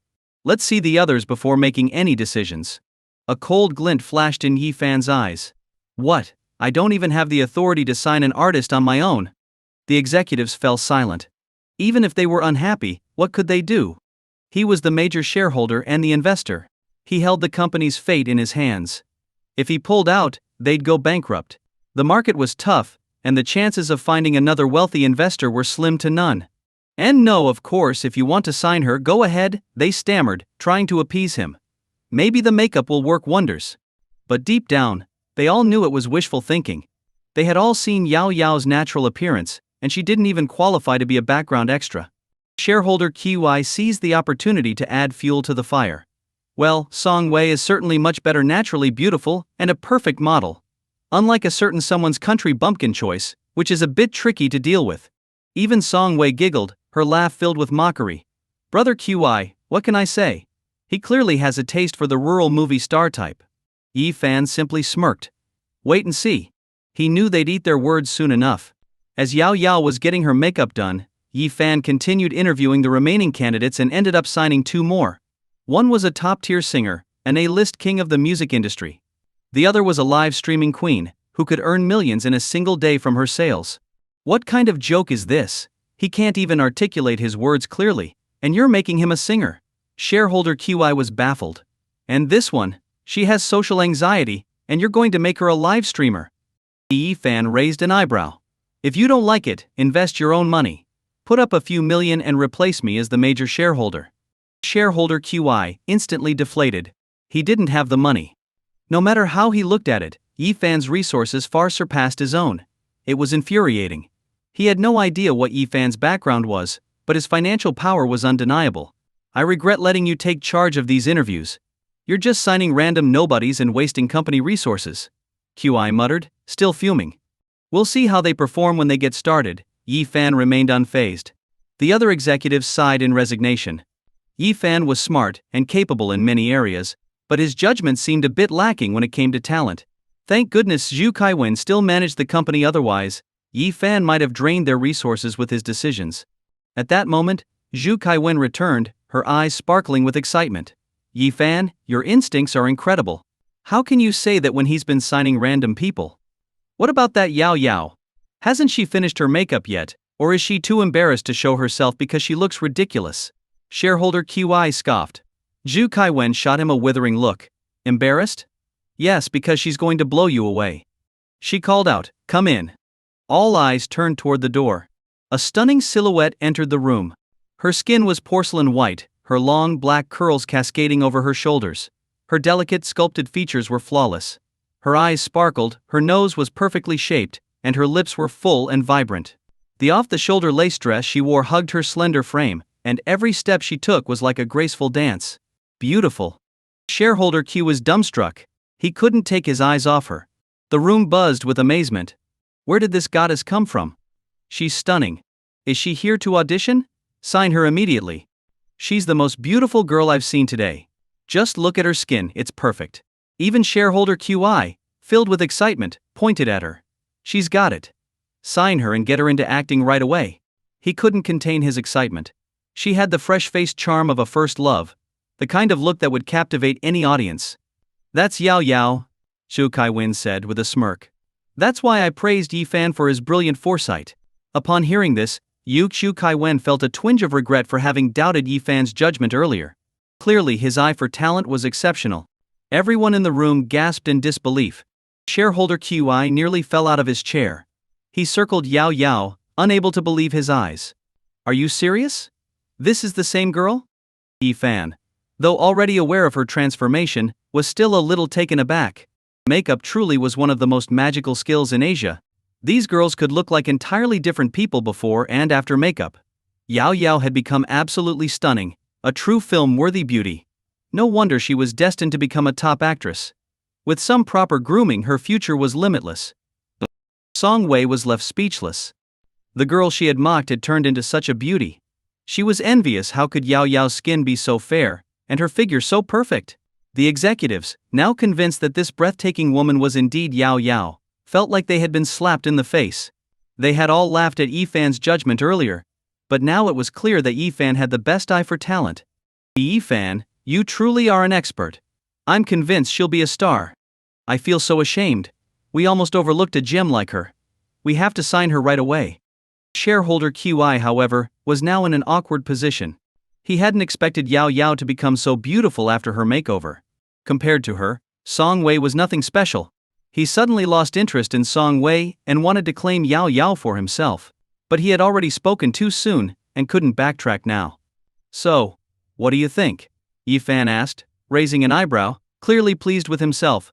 Let's see the others before making any decisions. A cold glint flashed in Yi Fan's eyes. What? I don't even have the authority to sign an artist on my own. The executives fell silent. Even if they were unhappy, what could they do? He was the major shareholder and the investor. He held the company's fate in his hands. If he pulled out, they'd go bankrupt. The market was tough, and the chances of finding another wealthy investor were slim to none. And no, of course, if you want to sign her, go ahead, they stammered, trying to appease him. Maybe the makeup will work wonders. But deep down, they all knew it was wishful thinking. They had all seen Yao's natural appearance, and she didn't even qualify to be a background extra. Shareholder QI seized the opportunity to add fuel to the fire. Well, Song Wei is certainly much better, naturally beautiful, and a perfect model. Unlike a certain someone's country bumpkin choice, which is a bit tricky to deal with. Even Song Wei giggled, her laugh filled with mockery. Brother QI, what can I say? He clearly has a taste for the rural movie star type. Yi Fan simply smirked. Wait and see. He knew they'd eat their words soon enough. As Yao was getting her makeup done, Yi Fan continued interviewing the remaining candidates and ended up signing 2 more. One was a top-tier singer, an A-list king of the music industry. The other was a live streaming queen, who could earn millions in a single day from her sales. What kind of joke is this? He can't even articulate his words clearly, and you're making him a singer. Shareholder QI was baffled. And this one, she has social anxiety, and you're going to make her a live streamer. Yi Fan raised an eyebrow. If you don't like it, invest your own money. Put up a few million and replace me as the major shareholder. Shareholder QI instantly deflated. He didn't have the money. No matter how he looked at it, Yi Fan's resources far surpassed his own. It was infuriating. He had no idea what Yi Fan's background was, but his financial power was undeniable. I regret letting you take charge of these interviews. You're just signing random nobodies and wasting company resources. QI muttered, still fuming. We'll see how they perform when they get started. Yi Fan remained unfazed. The other executives sighed in resignation. Yi Fan was smart and capable in many areas, but his judgment seemed a bit lacking when it came to talent. Thank goodness Zhu Kaiwen still managed the company, otherwise, Yi Fan might have drained their resources with his decisions. At that moment, Zhu Kaiwen returned, her eyes sparkling with excitement. Yi Fan, your instincts are incredible. How can you say that when he's been signing random people? What about that Yao Yao? Hasn't she finished her makeup yet, or is she too embarrassed to show herself because she looks ridiculous? Shareholder QI scoffed. Zhu Kaiwen shot him a withering look. Embarrassed? Yes, because she's going to blow you away. She called out, come in. All eyes turned toward the door. A stunning silhouette entered the room. Her skin was porcelain white, her long black curls cascading over her shoulders. Her delicate sculpted features were flawless. Her eyes sparkled, her nose was perfectly shaped, and her lips were full and vibrant. The off-the-shoulder lace dress she wore hugged her slender frame, and every step she took was like a graceful dance. Beautiful. Shareholder Q was dumbstruck. He couldn't take his eyes off her. The room buzzed with amazement. Where did this goddess come from? She's stunning. Is she here to audition? Sign her immediately. She's the most beautiful girl I've seen today. Just look at her skin, it's perfect. Even shareholder QI, filled with excitement, pointed at her. She's got it. Sign her and get her into acting right away. He couldn't contain his excitement. She had the fresh-faced charm of a first love, the kind of look that would captivate any audience. That's Yao Yao, Zhu Kaiwen said with a smirk. That's why I praised Yi Fan for his brilliant foresight. Upon hearing this, Zhu Kaiwen felt a twinge of regret for having doubted Yi Fan's judgment earlier. Clearly his eye for talent was exceptional. Everyone in the room gasped in disbelief. Shareholder QI nearly fell out of his chair. He circled Yao Yao, unable to believe his eyes. Are you serious? This is the same girl? Yi Fan, though already aware of her transformation, was still a little taken aback. Makeup truly was one of the most magical skills in Asia. These girls could look like entirely different people before and after makeup. Yao Yao had become absolutely stunning, a true film-worthy beauty. No wonder she was destined to become a top actress. With some proper grooming, her future was limitless. Song Wei was left speechless. The girl she had mocked had turned into such a beauty. She was envious. How could Yao Yao's skin be so fair, and her figure so perfect? The executives, now convinced that this breathtaking woman was indeed Yao Yao, felt like they had been slapped in the face. They had all laughed at Yi Fan's judgment earlier, but now it was clear that Yi Fan had the best eye for talent. Yi Fan, you truly are an expert. I'm convinced she'll be a star. I feel so ashamed. We almost overlooked a gem like her. We have to sign her right away. Shareholder QI, however, was now in an awkward position. He hadn't expected Yao Yao to become so beautiful after her makeover. Compared to her, Song Wei was nothing special. He suddenly lost interest in Song Wei and wanted to claim Yao Yao for himself. But he had already spoken too soon and couldn't backtrack now. So, what do you think? Yi Fan asked, raising an eyebrow, clearly pleased with himself.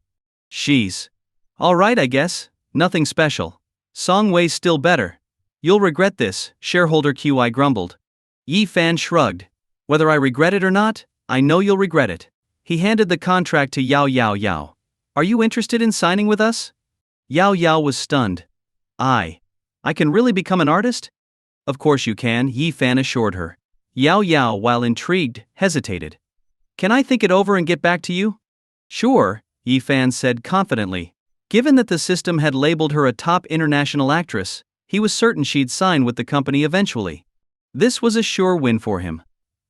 She's all right, I guess. Nothing special. Song Wei's still better. You'll regret this, shareholder QI grumbled. Yi Fan shrugged. Whether I regret it or not, I know you'll regret it. He handed the contract to Yao Yao. Are you interested in signing with us? Yao Yao was stunned. I can really become an artist? Of course you can, Yi Fan assured her. Yao Yao, while intrigued, hesitated. Can I think it over and get back to you? Sure, Yi Fan said confidently. Given that the system had labeled her a top international actress, he was certain she'd sign with the company eventually. This was a sure win for him.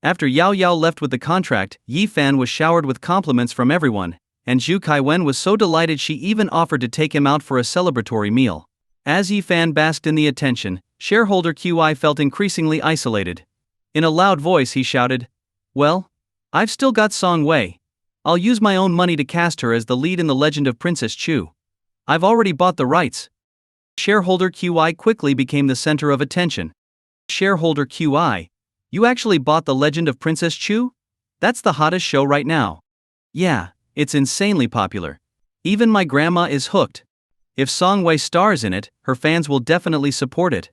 After Yao Yao left with the contract, Yi Fan was showered with compliments from everyone, and Zhu Kaiwen was so delighted she even offered to take him out for a celebratory meal. As Yi Fan basked in the attention, shareholder QI felt increasingly isolated. In a loud voice he shouted, Well, I've still got Song Wei. I'll use my own money to cast her as the lead in The Legend of Princess Chu. I've already bought the rights. Shareholder QI quickly became the center of attention. Shareholder QI, you actually bought The Legend of Princess Chu? That's the hottest show right now. Yeah, it's insanely popular. Even my grandma is hooked. If Song Wei stars in it, her fans will definitely support it.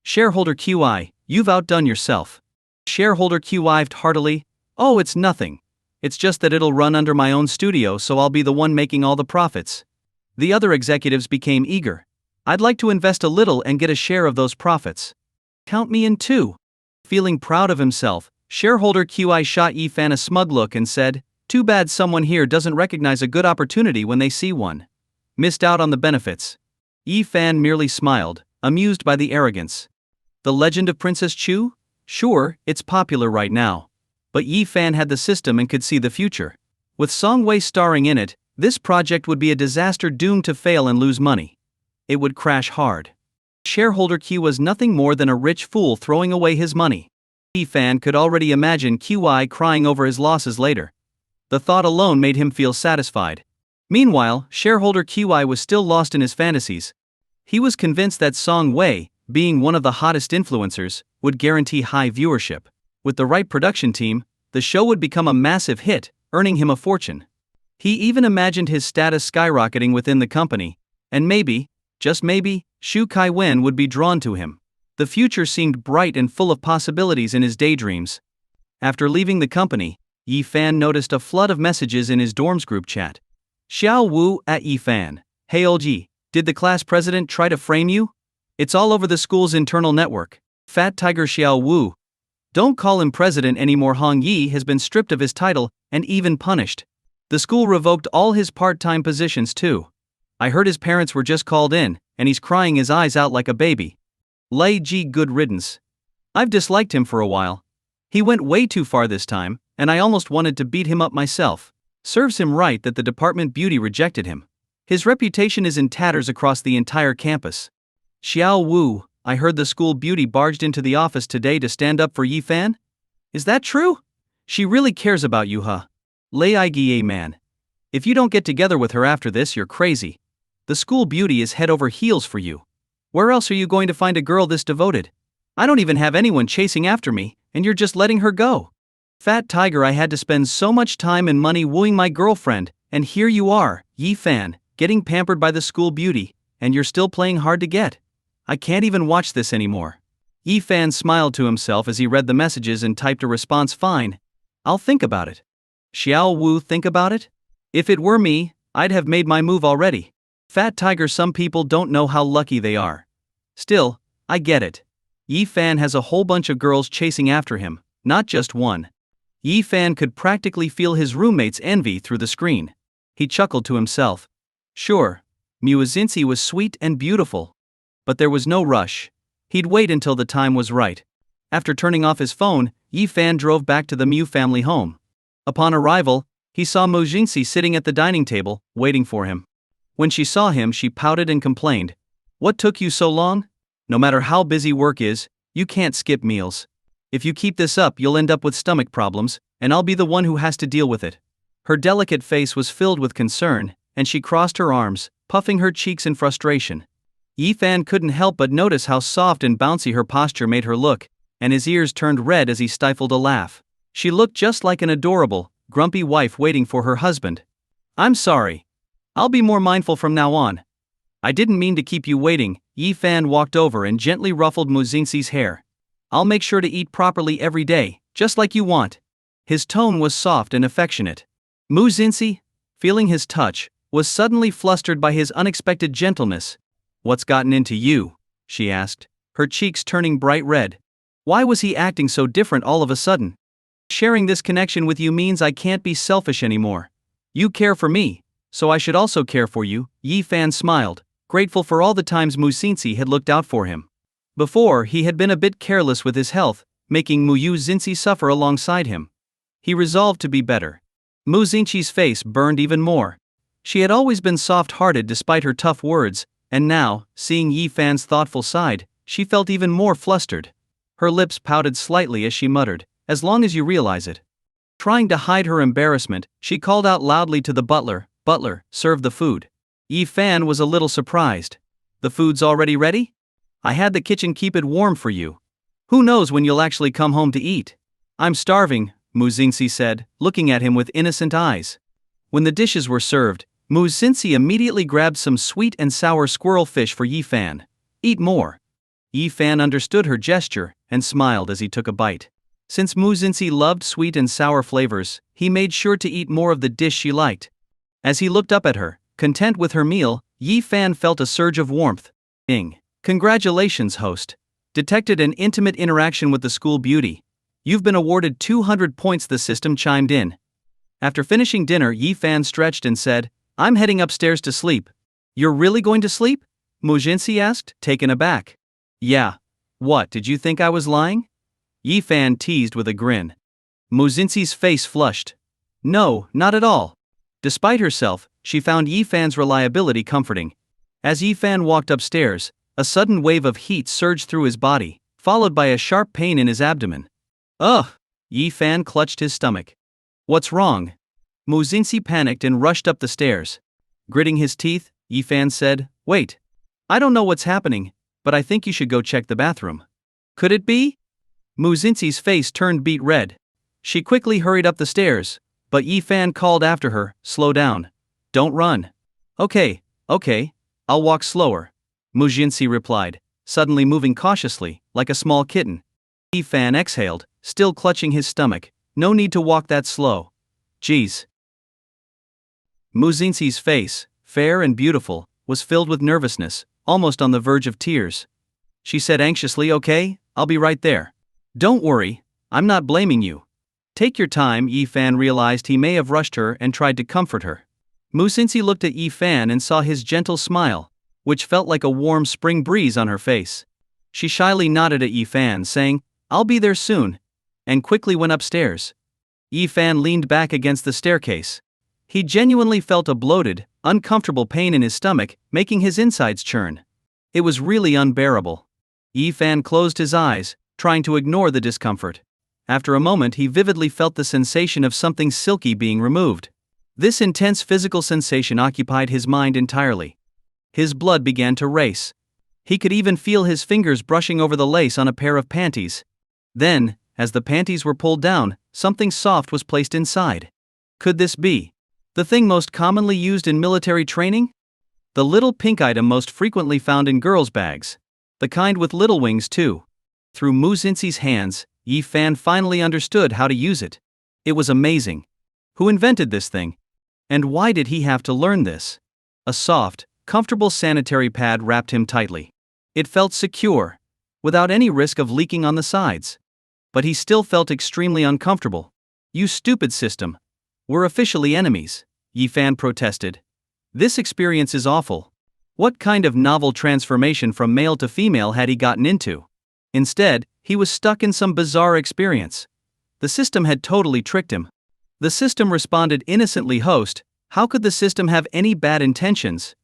Shareholder QI, you've outdone yourself. Shareholder QI'd heartily, Oh, it's nothing. It's just that it'll run under my own studio, so I'll be the one making all the profits. The other executives became eager. I'd like to invest a little and get a share of those profits. Count me in too. Feeling proud of himself, shareholder QI shot Yi Fan a smug look and said, "Too bad someone here doesn't recognize a good opportunity when they see one. Missed out on the benefits." Yi Fan merely smiled, amused by the arrogance. The Legend of Princess Chu? Sure, it's popular right now. But Yi Fan had the system and could see the future. With Song Wei starring in it, this project would be a disaster doomed to fail and lose money. It would crash hard. Shareholder Q was nothing more than a rich fool throwing away his money. Yi Fan could already imagine QI crying over his losses later. The thought alone made him feel satisfied. Meanwhile, shareholder QI was still lost in his fantasies. He was convinced that Song Wei, being one of the hottest influencers, would guarantee high viewership. With the right production team, the show would become a massive hit, earning him a fortune. He even imagined his status skyrocketing within the company, and maybe, just maybe, Shu Kai-wen would be drawn to him. The future seemed bright and full of possibilities in his daydreams. After leaving the company, Yi Fan noticed a flood of messages in his dorm's group chat. Xiao Wu at Yi Fan. "Hey old Yi, did the class president try to frame you? It's all over the school's internal network. Fat Tiger Xiao Wu. Don't call him president anymore. Hong Yi has been stripped of his title and even punished. The school revoked all his part-time positions too. I heard his parents were just called in, and he's crying his eyes out like a baby. Lei Ji, good riddance. I've disliked him for a while. He went way too far this time, and I almost wanted to beat him up myself. Serves him right that the department beauty rejected him. His reputation is in tatters across the entire campus. Xiao Wu, I heard the school beauty barged into the office today to stand up for Yi Fan? Is that true? She really cares about you, huh? Lei Igie, man. If you don't get together with her after this, you're crazy. The school beauty is head over heels for you. Where else are you going to find a girl this devoted? I don't even have anyone chasing after me, and you're just letting her go. Fat Tiger, I had to spend so much time and money wooing my girlfriend, and here you are, Yi Fan, getting pampered by the school beauty, and you're still playing hard to get. I can't even watch this anymore." Yi Fan smiled to himself as he read the messages and typed a response. "Fine. I'll think about it." Xiao Wu, think about it? If it were me, I'd have made my move already. Fat Tiger, some people don't know how lucky they are. Still, I get it. Yi Fan has a whole bunch of girls chasing after him, not just one. Yi Fan could practically feel his roommate's envy through the screen. He chuckled to himself. Sure, Muazinsi was sweet and beautiful. But there was no rush. He'd wait until the time was right. After turning off his phone, Yi Fan drove back to the Mu family home. Upon arrival, he saw Muazinsi sitting at the dining table, waiting for him. When she saw him, she pouted and complained. "What took you so long? No matter how busy work is, you can't skip meals. If you keep this up, you'll end up with stomach problems, and I'll be the one who has to deal with it." Her delicate face was filled with concern, and she crossed her arms, puffing her cheeks in frustration. Yi Fan couldn't help but notice how soft and bouncy her posture made her look, and his ears turned red as he stifled a laugh. She looked just like an adorable, grumpy wife waiting for her husband. "I'm sorry. I'll be more mindful from now on. I didn't mean to keep you waiting." Yi Fan walked over and gently ruffled Muazinsi's hair. "I'll make sure to eat properly every day, just like you want." His tone was soft and affectionate. Muazinsi, feeling his touch, was suddenly flustered by his unexpected gentleness. "What's gotten into you?" she asked, her cheeks turning bright red. Why was he acting so different all of a sudden? "Sharing this connection with you means I can't be selfish anymore. You care for me, so I should also care for you." Yi Fan smiled, grateful for all the times Muazinsi had looked out for him. Before, he had been a bit careless with his health, making Muazinsi suffer alongside him. He resolved to be better. Muazinsi's face burned even more. She had always been soft-hearted despite her tough words, and now, seeing Yi Fan's thoughtful side, she felt even more flustered. Her lips pouted slightly as she muttered, "As long as you realize it." Trying to hide her embarrassment, she called out loudly to the butler, "Butler, serve the food." Yi Fan was a little surprised. "The food's already ready? I had the kitchen keep it warm for you. Who knows when you'll actually come home to eat?" "I'm starving," Muazinsi said, looking at him with innocent eyes. When the dishes were served, Muazinsi immediately grabbed some sweet and sour squirrel fish for Yi Fan. "Eat more." Yi Fan understood her gesture, and smiled as he took a bite. Since Muazinsi loved sweet and sour flavors, he made sure to eat more of the dish she liked. As he looked up at her, content with her meal, Yi Fan felt a surge of warmth. "Congratulations, host. Detected an intimate interaction with the school beauty. You've been awarded 200 points, the system chimed in. After finishing dinner, Yi Fan stretched and said, I'm heading upstairs to sleep. You're really going to sleep? Mu Jinsi asked, taken aback. Yeah. What, did you think I was lying? Yi Fan teased with a grin. Mu Jinsi's face flushed. No, not at all. Despite herself, she found Yi Fan's reliability comforting. As Yi Fan walked upstairs, a sudden wave of heat surged through his body, followed by a sharp pain in his abdomen. Ugh! Yi Fan clutched his stomach. What's wrong? Mu Jinsi panicked and rushed up the stairs. Gritting his teeth, Yi Fan said, Wait. I don't know what's happening, but I think you should go check the bathroom. Could it be? Mu Jinsi's face turned beet red. She quickly hurried up the stairs, but Yi Fan called after her, Slow down. Don't run. Okay, I'll walk slower. Mu Jinsi replied, suddenly moving cautiously, like a small kitten. Yi Fan exhaled, still clutching his stomach. No need to walk that slow. Geez. Mu Jinsi's face, fair and beautiful, was filled with nervousness, almost on the verge of tears. She said anxiously, Okay, I'll be right there. Don't worry, I'm not blaming you. Take your time. Yi Fan realized he may have rushed her and tried to comfort her. Mu Jinsi looked at Yi Fan and saw his gentle smile, which felt like a warm spring breeze on her face. She shyly nodded at Yi Fan, saying, I'll be there soon, and quickly went upstairs. Yi Fan leaned back against the staircase. He genuinely felt a bloated, uncomfortable pain in his stomach, making his insides churn. It was really unbearable. Yi Fan closed his eyes, trying to ignore the discomfort. After a moment, he vividly felt the sensation of something silky being removed. This intense physical sensation occupied his mind entirely. His blood began to race. He could even feel his fingers brushing over the lace on a pair of panties. Then, as the panties were pulled down, something soft was placed inside. Could this be the thing most commonly used in military training? The little pink item most frequently found in girls' bags. The kind with little wings too. Through Mu Jinsi's hands, Yi Fan finally understood how to use it. It was amazing. Who invented this thing? And why did he have to learn this? A soft, comfortable sanitary pad wrapped him tightly. It felt secure, without any risk of leaking on the sides. But he still felt extremely uncomfortable. You stupid system. We're officially enemies, Yi Fan protested. This experience is awful. What kind of novel transformation from male to female had he gotten into? Instead, he was stuck in some bizarre experience. The system had totally tricked him. The system responded innocently, Host, how could the system have any bad intentions?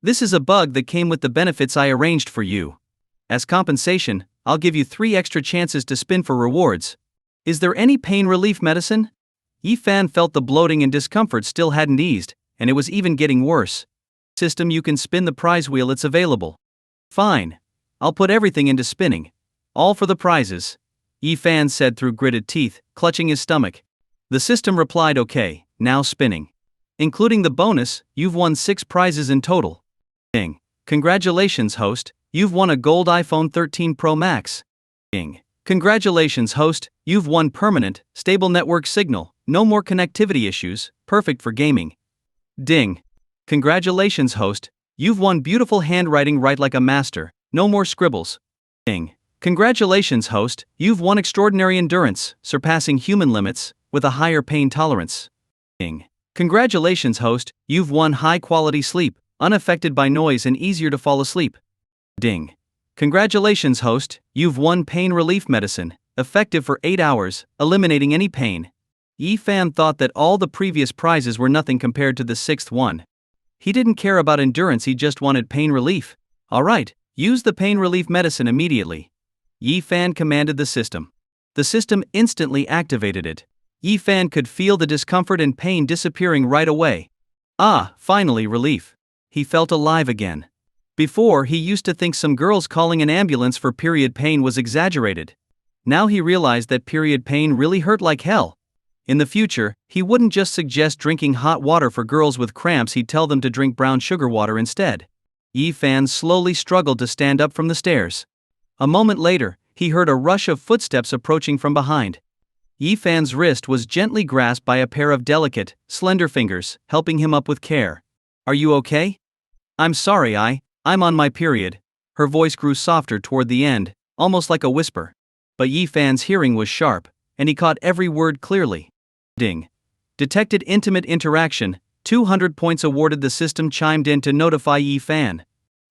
This is a bug that came with the benefits I arranged for you. As compensation, I'll give you 3 extra chances to spin for rewards. Is there any pain relief medicine? Yi Fan felt the bloating and discomfort still hadn't eased, and it was even getting worse. System, you can spin the prize wheel, it's available. Fine. I'll put everything into spinning. All for the prizes. Yi Fan said through gritted teeth, clutching his stomach. The system replied, Okay, now spinning. Including the bonus, you've won 6 prizes in total. Ding. Congratulations, host, you've won a gold iPhone 13 Pro Max. Ding. Congratulations, host, you've won permanent, stable network signal, no more connectivity issues, perfect for gaming. Ding. Congratulations, host, you've won beautiful handwriting, write like a master, no more scribbles. Ding. Congratulations, host, you've won extraordinary endurance, surpassing human limits, with a higher pain tolerance. Ding. Congratulations, host, you've won high-quality sleep, unaffected by noise and easier to fall asleep. Ding. Congratulations, host, you've won pain relief medicine, effective for 8 hours, eliminating any pain. Yi Fan thought that all the previous prizes were nothing compared to the 6th one. He didn't care about endurance, he just wanted pain relief. Alright, use the pain relief medicine immediately. Yi Fan commanded the system. The system instantly activated it. Yi Fan could feel the discomfort and pain disappearing right away. Ah, finally relief. He felt alive again. Before, he used to think some girls calling an ambulance for period pain was exaggerated. Now he realized that period pain really hurt like hell. In the future, he wouldn't just suggest drinking hot water for girls with cramps, he'd tell them to drink brown sugar water instead. Yi Fan slowly struggled to stand up from the stairs. A moment later, he heard a rush of footsteps approaching from behind. Yi Fan's wrist was gently grasped by a pair of delicate, slender fingers, helping him up with care. Are you okay? I'm sorry, I'm on my period. Her voice grew softer toward the end. almost like a whisper. But Yi Fan's hearing was sharp, and he caught every word clearly. Ding. Detected intimate interaction, 200 points awarded. The system chimed in to notify Yi Fan.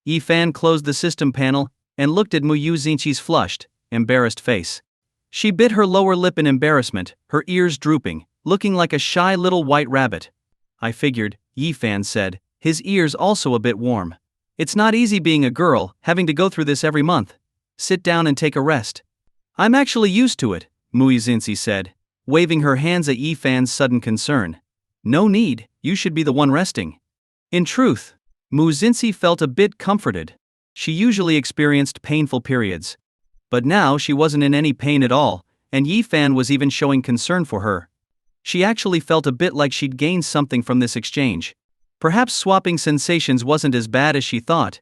Yi Fan closed the system panel and looked at Mu Yuxinqi's flushed, embarrassed face. She bit her lower lip in embarrassment, her ears drooping, looking like a shy little white rabbit. I figured, Yi Fan said, his ears also a bit warm. It's not easy being a girl, having to go through this every month. Sit down and take a rest. I'm actually used to it, Mu Yuxinqi said, waving her hands at Yi Fan's sudden concern. No need, you should be the one resting. In truth, Mu Yuxinqi felt a bit comforted. She usually experienced painful periods. But now she wasn't in any pain at all, and Yi Fan was even showing concern for her. She actually felt a bit like she'd gained something from this exchange. Perhaps swapping sensations wasn't as bad as she thought.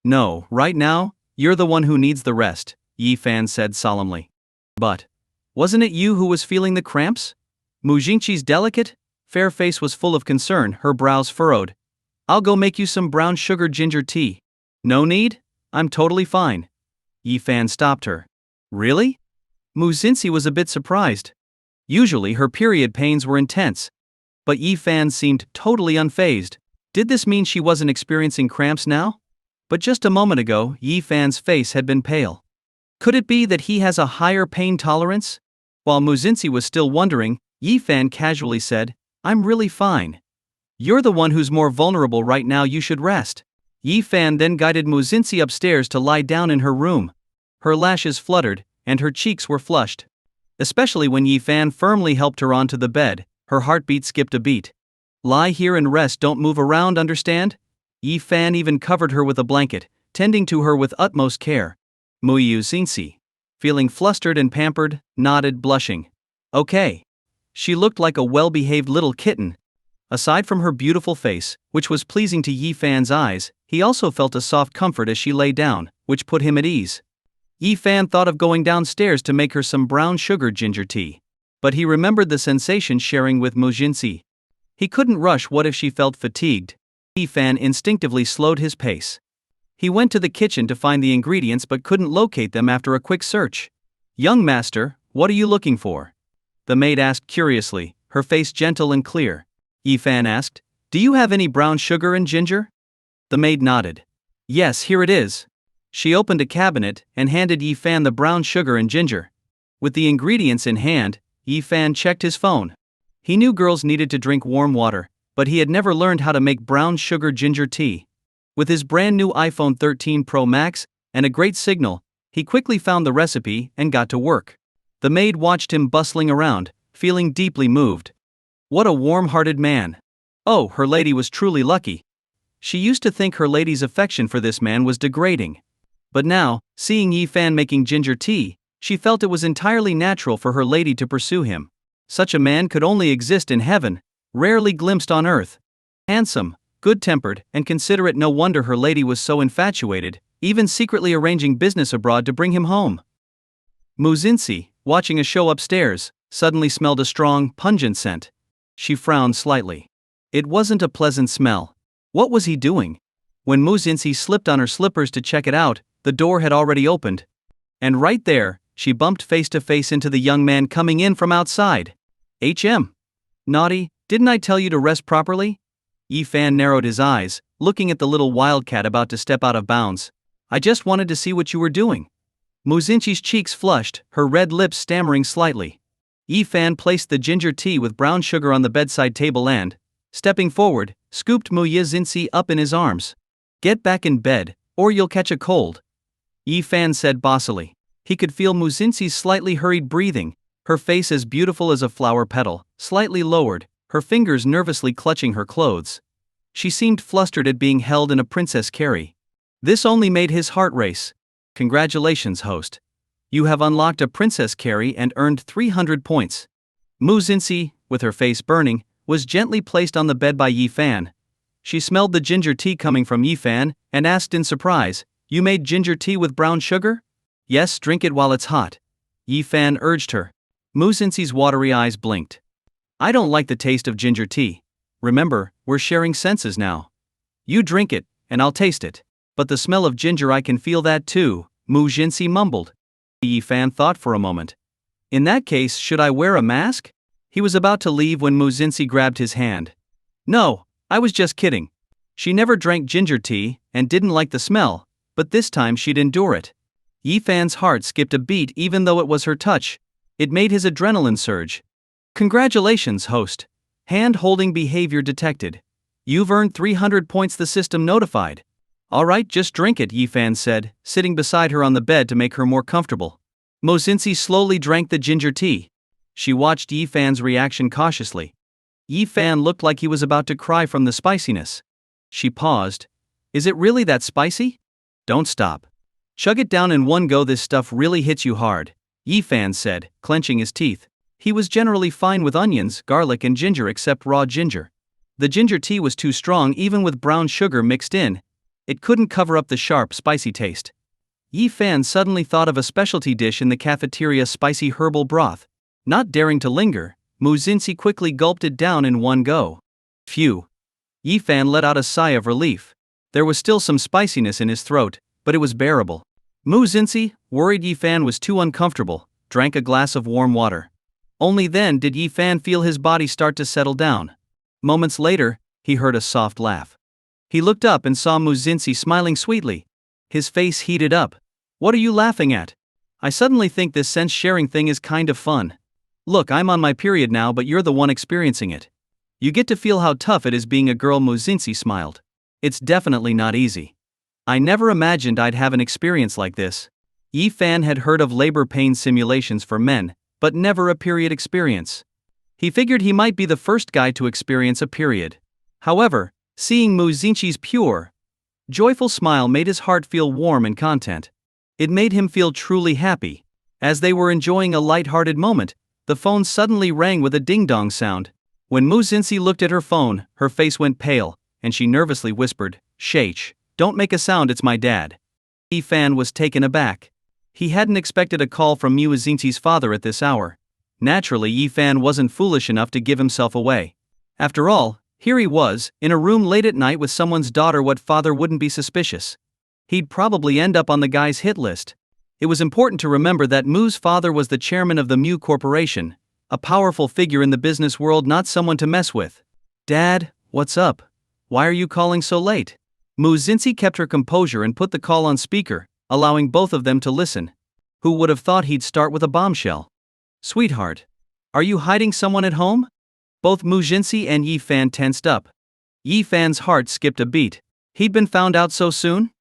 No, right now, you're the one who needs the rest, Yi Fan said solemnly. But wasn't it you who was feeling the cramps? Mu Yuxinqi's delicate, fair face was full of concern, her brows furrowed. I'll go make you some brown sugar ginger tea. No need? I'm totally fine. Yi Fan stopped her. Really? Mu Yuxinqi was a bit surprised. Usually her period pains were intense. But Yi Fan seemed totally unfazed. Did this mean she wasn't experiencing cramps now? But just a moment ago, Yi Fan's face had been pale. Could it be that he has a higher pain tolerance? While Mu Yuxinqi was still wondering, Yi Fan casually said, I'm really fine. You're the one who's more vulnerable right now, you should rest. Yi Fan then guided Mu Yuxinqi upstairs to lie down in her room. Her lashes fluttered, and her cheeks were flushed. Especially when Yi Fan firmly helped her onto the bed, her heartbeat skipped a beat. Lie here and rest, don't move around, understand? Yi Fan even covered her with a blanket, tending to her with utmost care. Mu Yuxinqi, feeling flustered and pampered, nodded, blushing. Okay. She looked like a well-behaved little kitten. Aside from her beautiful face, which was pleasing to Yi Fan's eyes, he also felt a soft comfort as she lay down, which put him at ease. Yi Fan thought of going downstairs to make her some brown sugar ginger tea. But he remembered the sensation sharing with Mu Yuxinqi. He couldn't rush. What if she felt fatigued? Yi Fan instinctively slowed his pace. He went to the kitchen to find the ingredients but couldn't locate them after a quick search. Young master, what are you looking for? The maid asked curiously, her face gentle and clear. Yi Fan asked, do you have any brown sugar and ginger? The maid nodded. Yes, here it is. She opened a cabinet and handed Yi Fan the brown sugar and ginger. With the ingredients in hand, Yi Fan checked his phone. He knew girls needed to drink warm water, but he had never learned how to make brown sugar ginger tea. With his brand new iPhone 13 Pro Max and a great signal, he quickly found the recipe and got to work. The maid watched him bustling around, feeling deeply moved. What a warm-hearted man. Oh, her lady was truly lucky. She used to think her lady's affection for this man was degrading. But now, seeing Yi Fan making ginger tea, she felt it was entirely natural for her lady to pursue him. Such a man could only exist in heaven, rarely glimpsed on earth. Handsome, good-tempered, and considerate. No wonder her lady was so infatuated, even secretly arranging business abroad to bring him home. Mu Yuxinqi, watching a show upstairs, suddenly smelled a strong, pungent scent. She frowned slightly. It wasn't a pleasant smell. What was he doing? When Mu Yuxinqi slipped on her slippers to check it out, the door had already opened. And right there, she bumped face to face into the young man coming in from outside. Naughty, didn't I tell you to rest properly? Yi Fan narrowed his eyes, looking at the little wildcat about to step out of bounds. I just wanted to see what you were doing. Mu Yuxinqi's cheeks flushed, her red lips stammering slightly. Yi Fan placed the ginger tea with brown sugar on the bedside table and, stepping forward, scooped Mu Yuxinqi up in his arms. Get back in bed, or you'll catch a cold. Yi Fan said bossily. He could feel Mu Yuxinqi's slightly hurried breathing, her face as beautiful as a flower petal, slightly lowered, her fingers nervously clutching her clothes. She seemed flustered at being held in a princess carry. This only made his heart race. Congratulations, host. You have unlocked a princess carry and earned 300 points. Mu Yuxinqi, with her face burning, was gently placed on the bed by Yi Fan. She smelled the ginger tea coming from Yi Fan and asked in surprise, You made ginger tea with brown sugar? Yes, drink it while it's hot. Yi Fan urged her. Mu Yuxinqi's watery eyes blinked. I don't like the taste of ginger tea. Remember, we're sharing senses now. You drink it, and I'll taste it. But the smell of ginger, I can feel that too, Mu Yuxinqi mumbled. Yi Fan thought for a moment. In that case, should I wear a mask? He was about to leave when Mu Xinxi grabbed his hand. No, I was just kidding. She never drank ginger tea and didn't like the smell, but this time she'd endure it. Yi Fan's heart skipped a beat even though it was her touch. It made his adrenaline surge. Congratulations, host. Hand-holding behavior detected. You've earned 300 points, the system notified. Alright, just drink it, Yi Fan said, sitting beside her on the bed to make her more comfortable. Mu Xinxi slowly drank the ginger tea. She watched Yi Fan's reaction cautiously. Yi Fan looked like he was about to cry from the spiciness. She paused. Is it really that spicy? Don't stop. Chug it down in one go, this stuff really hits you hard, Yi Fan said, clenching his teeth. He was generally fine with onions, garlic and ginger except raw ginger. The ginger tea was too strong even with brown sugar mixed in. It couldn't cover up the sharp, spicy taste. Yi Fan suddenly thought of a specialty dish in the cafeteria, spicy herbal broth. Not daring to linger, Mu Xinxi quickly gulped it down in one go. Phew. Yi Fan let out a sigh of relief. There was still some spiciness in his throat, but it was bearable. Mu Xinxi, worried Yi Fan was too uncomfortable, drank a glass of warm water. Only then did Yi Fan feel his body start to settle down. Moments later, he heard a soft laugh. He looked up and saw Mu Xinxi smiling sweetly. His face heated up. What are you laughing at? I suddenly think this sense-sharing thing is kind of fun. Look, I'm on my period now, but you're the one experiencing it. You get to feel how tough it is being a girl. Mu Xinxi smiled. It's definitely not easy. I never imagined I'd have an experience like this. Yi Fan had heard of labor pain simulations for men, but never a period experience. He figured he might be the first guy to experience a period. However, seeing Mu Xinxi's pure, joyful smile made his heart feel warm and content. It made him feel truly happy. As they were enjoying a light-hearted moment, the phone suddenly rang with a ding-dong sound. When Mu Xinxi looked at her phone, her face went pale, and she nervously whispered, "Shh, don't make a sound, it's my dad." Yi Fan was taken aback. He hadn't expected a call from Mu Xinxi's father at this hour. Naturally, Yi Fan wasn't foolish enough to give himself away. After all, here he was, in a room late at night with someone's daughter. What father wouldn't be suspicious? He'd probably end up on the guy's hit list. It was important to remember that Mu's father was the chairman of the Mu Corporation, a powerful figure in the business world, not someone to mess with. Dad, what's up? Why are you calling so late? Mu Xinxi kept her composure and put the call on speaker, allowing both of them to listen. Who would have thought he'd start with a bombshell? Sweetheart, are you hiding someone at home? Both Mu Xinxi and Yi Fan tensed up. Yi Fan's heart skipped a beat. He'd been found out so soon?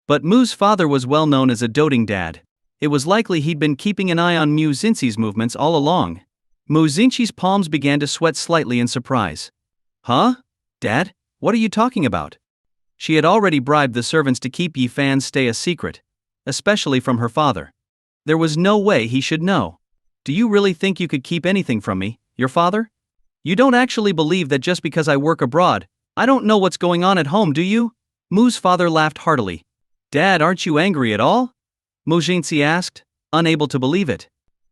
But Mu's father was well known as a doting dad. It was likely he'd been keeping an eye on Mu Xinxi's movements all along. Mu Xinxi's palms began to sweat slightly in surprise. Huh? Dad, what are you talking about? She had already bribed the servants to keep Yi Fan's stay a secret, especially from her father. There was no way he should know. Do you really think you could keep anything from me, your father? You don't actually believe that just because I work abroad, I don't know what's going on at home, do you? Mu's father laughed heartily. Dad, aren't you angry at all? Mu Xinxi asked, unable to believe it.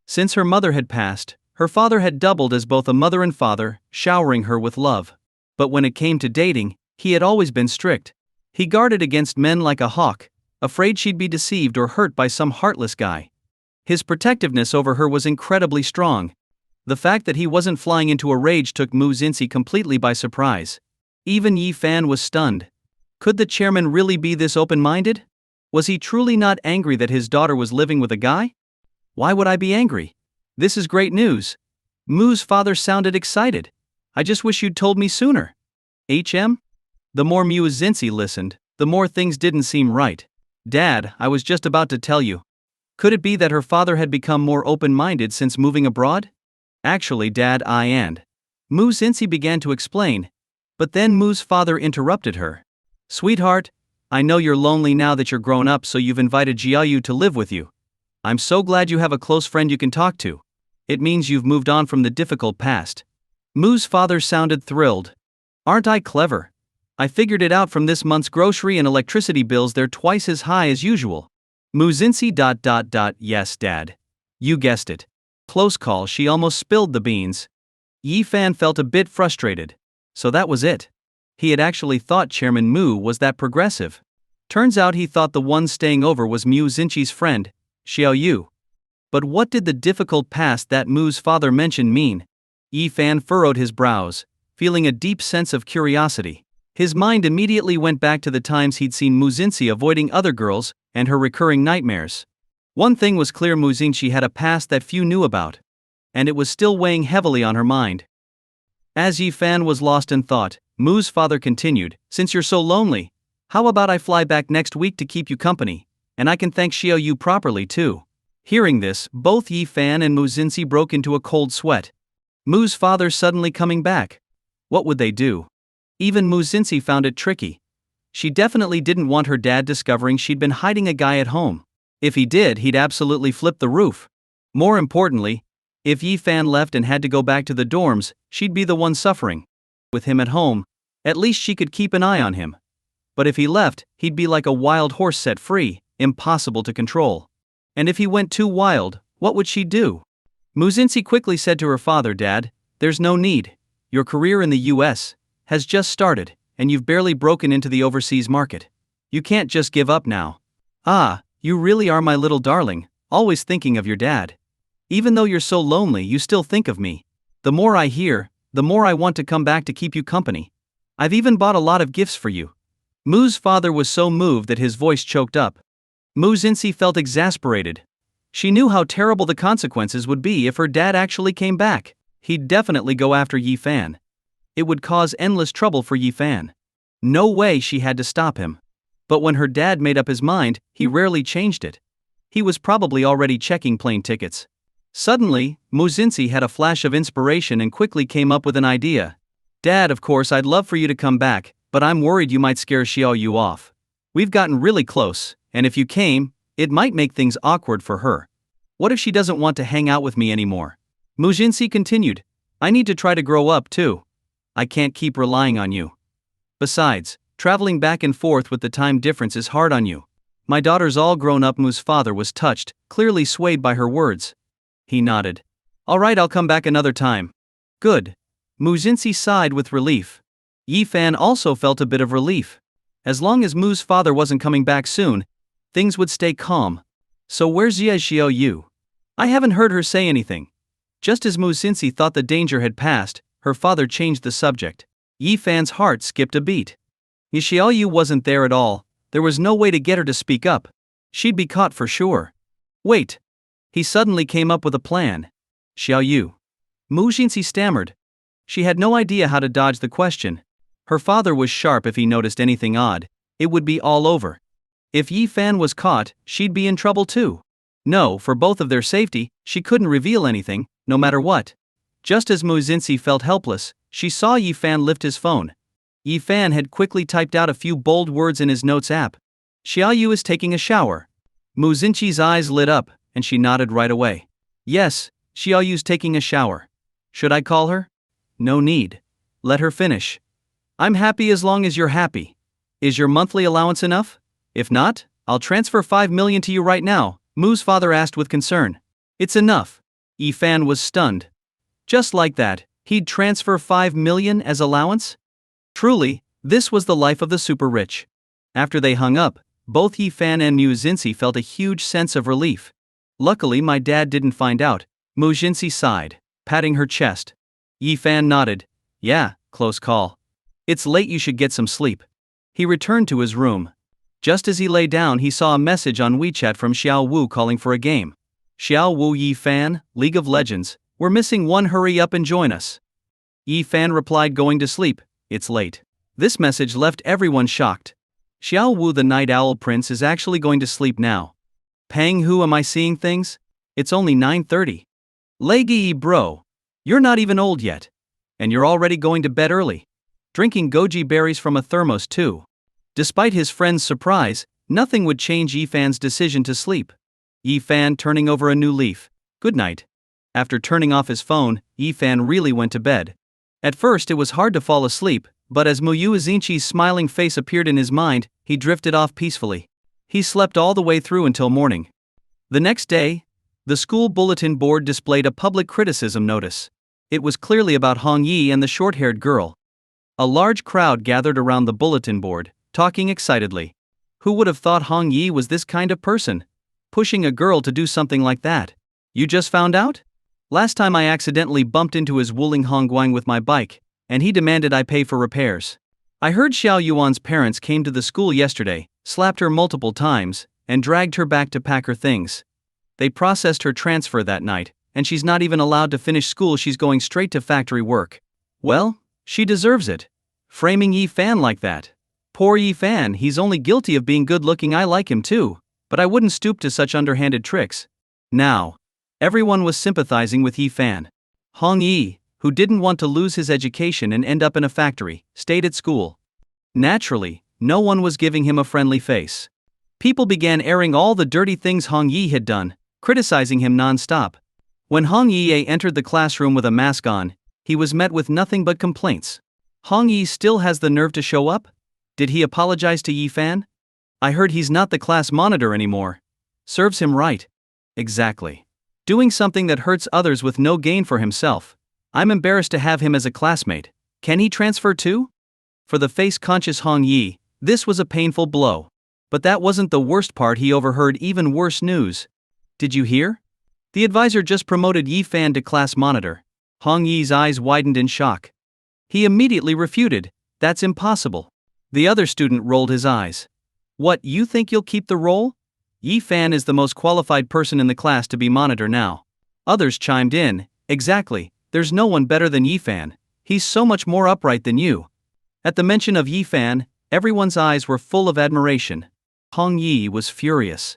Since her mother had passed, her father had doubled as both a mother and father, showering her with love. But when it came to dating, he had always been strict. He guarded against men like a hawk, afraid she'd be deceived or hurt by some heartless guy. His protectiveness over her was incredibly strong. The fact that he wasn't flying into a rage took Mu Xinxi completely by surprise. Even Yi Fan was stunned. Could the chairman really be this open-minded? Was he truly not angry that his daughter was living with a guy? Why would I be angry? This is great news. Mu's father sounded excited. I just wish you'd told me sooner. HM? The more Mu Xinxi listened, the more things didn't seem right. Dad, I was just about to tell you. Could it be that her father had become more open-minded since moving abroad? Actually, Dad, Mu Xinxi began to explain. But then Mu's father interrupted her. Sweetheart, I know you're lonely now that you're grown up, so you've invited Jiayu to live with you. I'm so glad you have a close friend you can talk to. It means you've moved on from the difficult past. Mu's father sounded thrilled. Aren't I clever? I figured it out from this month's grocery and electricity bills. They're twice as high as usual. Mu Xinxi ... Yes, Dad. You guessed it. Close call. She almost spilled the beans. Yi Fan felt a bit frustrated. So that was it. He had actually thought Chairman Mu was that progressive. Turns out he thought the one staying over was Mu Xinxi's friend, Xiao Yu. But what did the difficult past that Mu's father mentioned mean? Yi Fan furrowed his brows, feeling a deep sense of curiosity. His mind immediately went back to the times he'd seen Mu Xinxi avoiding other girls and her recurring nightmares. One thing was clear: Mu Xinxi had a past that few knew about, and it was still weighing heavily on her mind. As Yi Fan was lost in thought, Mu's father continued, "Since you're so lonely, how about I fly back next week to keep you company, and I can thank Xiao Yu properly too." Hearing this, both Yi Fan and Mu Xinxi broke into a cold sweat. Mu's father suddenly coming back. What would they do? Even Mu Xinxi found it tricky. She definitely didn't want her dad discovering she'd been hiding a guy at home. If he did, he'd absolutely flip the roof. More importantly, if Yi Fan left and had to go back to the dorms, she'd be the one suffering. With him at home, at least she could keep an eye on him. But if he left, he'd be like a wild horse set free, impossible to control. And if he went too wild, what would she do? Mu Xinxi quickly said to her father, "Dad, there's no need. Your career in the US has just started, and you've barely broken into the overseas market. You can't just give up now." "Ah, you really are my little darling, always thinking of your dad. Even though you're so lonely, you still think of me. The more I hear, the more I want to come back to keep you company. I've even bought a lot of gifts for you." Mu's father was so moved that his voice choked up. Mu Xinxi felt exasperated. She knew how terrible the consequences would be if her dad actually came back. He'd definitely go after Yi Fan. It would cause endless trouble for Yi Fan. No way, she had to stop him. But when her dad made up his mind, he rarely changed it. He was probably already checking plane tickets. Suddenly, Mu Xinxi had a flash of inspiration and quickly came up with an idea. "Dad, of course I'd love for you to come back, but I'm worried you might scare Xiao Yu off. We've gotten really close, and if you came, it might make things awkward for her. What if she doesn't want to hang out with me anymore?" Mu Xinxi continued, "I need to try to grow up too. I can't keep relying on you. Besides, traveling back and forth with the time difference is hard on you. My daughter's all grown up." Mu's father was touched, clearly swayed by her words. He nodded. "All right, I'll come back another time." "Good." Mu Xinxi sighed with relief. Yi Fan also felt a bit of relief. As long as Mu's father wasn't coming back soon, things would stay calm. "So where's Xiao Yu? I haven't heard her say anything." Just as Mu Xinxi thought the danger had passed, her father changed the subject. Yi Fan's heart skipped a beat. Xiao Yu wasn't there at all. There was no way to get her to speak up. She'd be caught for sure. "Wait." He suddenly came up with a plan. "Xiao Yu." Mu Xinxi stammered. She had no idea how to dodge the question. Her father was sharp. If he noticed anything odd, it would be all over. If Yi Fan was caught, she'd be in trouble too. No, for both of their safety, she couldn't reveal anything, no matter what. Just as Mu Xinxi felt helpless, she saw Yi Fan lift his phone. Yi Fan had quickly typed out a few bold words in his notes app. "Xiao Yu is taking a shower." Mu Xinxi's eyes lit up, and she nodded right away. "Yes, Xiao Yu's taking a shower. Should I call her?" "No need. Let her finish. I'm happy as long as you're happy. Is your monthly allowance enough? If not, I'll transfer 5 million to you right now," Mu's father asked with concern. "It's enough." Yi Fan was stunned. Just like that, he'd transfer 5 million as allowance? Truly, this was the life of the super rich. After they hung up, both Yi Fan and Mu Xinxi felt a huge sense of relief. "Luckily my dad didn't find out," Mu Xinxi sighed, patting her chest. Yi Fan nodded. "Yeah, close call. It's late, you should get some sleep." He returned to his room. Just as he lay down, he saw a message on WeChat from Xiao Wu calling for a game. "Xiao Wu, Yi Fan, League of Legends, we're missing one, hurry up and join us." Yi Fan replied, "Going to sleep, it's late." This message left everyone shocked. Xiao Wu, the Night Owl Prince, is actually going to sleep now. Pang, who am I seeing things? It's only 9:30. Leggy bro. You're not even old yet. And you're already going to bed early. Drinking goji berries from a thermos too. Despite his friend's surprise, nothing would change Yi Fan's decision to sleep. Yi Fan turning over a new leaf. "Good night." After turning off his phone, Yi Fan really went to bed. At first it was hard to fall asleep, but as Mu Xinxi's smiling face appeared in his mind, he drifted off peacefully. He slept all the way through until morning. The next day, the school bulletin board displayed a public criticism notice. It was clearly about Hong Yi and the short-haired girl. A large crowd gathered around the bulletin board, talking excitedly. Who would have thought Hong Yi was this kind of person? Pushing a girl to do something like that. You just found out? Last time I accidentally bumped into his Wuling Hongguang with my bike, and he demanded I pay for repairs. I heard Xiao Yuan's parents came to the school yesterday, slapped her multiple times, and dragged her back to pack her things. They processed her transfer that night, and she's not even allowed to finish school. She's going straight to factory work. Well, she deserves it. Framing Yi Fan like that. Poor Yi Fan, he's only guilty of being good looking. I like him too, but I wouldn't stoop to such underhanded tricks. Now, everyone was sympathizing with Yi Fan. Hong Yi, who didn't want to lose his education and end up in a factory, stayed at school. Naturally, no one was giving him a friendly face. People began airing all the dirty things Hong Yi had done, criticizing him non-stop. When Hong Yi entered the classroom with a mask on, he was met with nothing but complaints. Hong Yi still has the nerve to show up? Did he apologize to Yi Fan? I heard he's not the class monitor anymore. Serves him right. Exactly. Doing something that hurts others with no gain for himself. I'm embarrassed to have him as a classmate. Can he transfer too? For the face-conscious Hong Yi, this was a painful blow. But that wasn't the worst part. He overheard even worse news. Did you hear? The advisor just promoted Yi Fan to class monitor. Hong Yi's eyes widened in shock. He immediately refuted, "That's impossible." The other student rolled his eyes. "What, you think you'll keep the role? Yi Fan is the most qualified person in the class to be monitor now." Others chimed in, "Exactly, there's no one better than Yi Fan. He's so much more upright than you." At the mention of Yi Fan, everyone's eyes were full of admiration. Hong Yi was furious.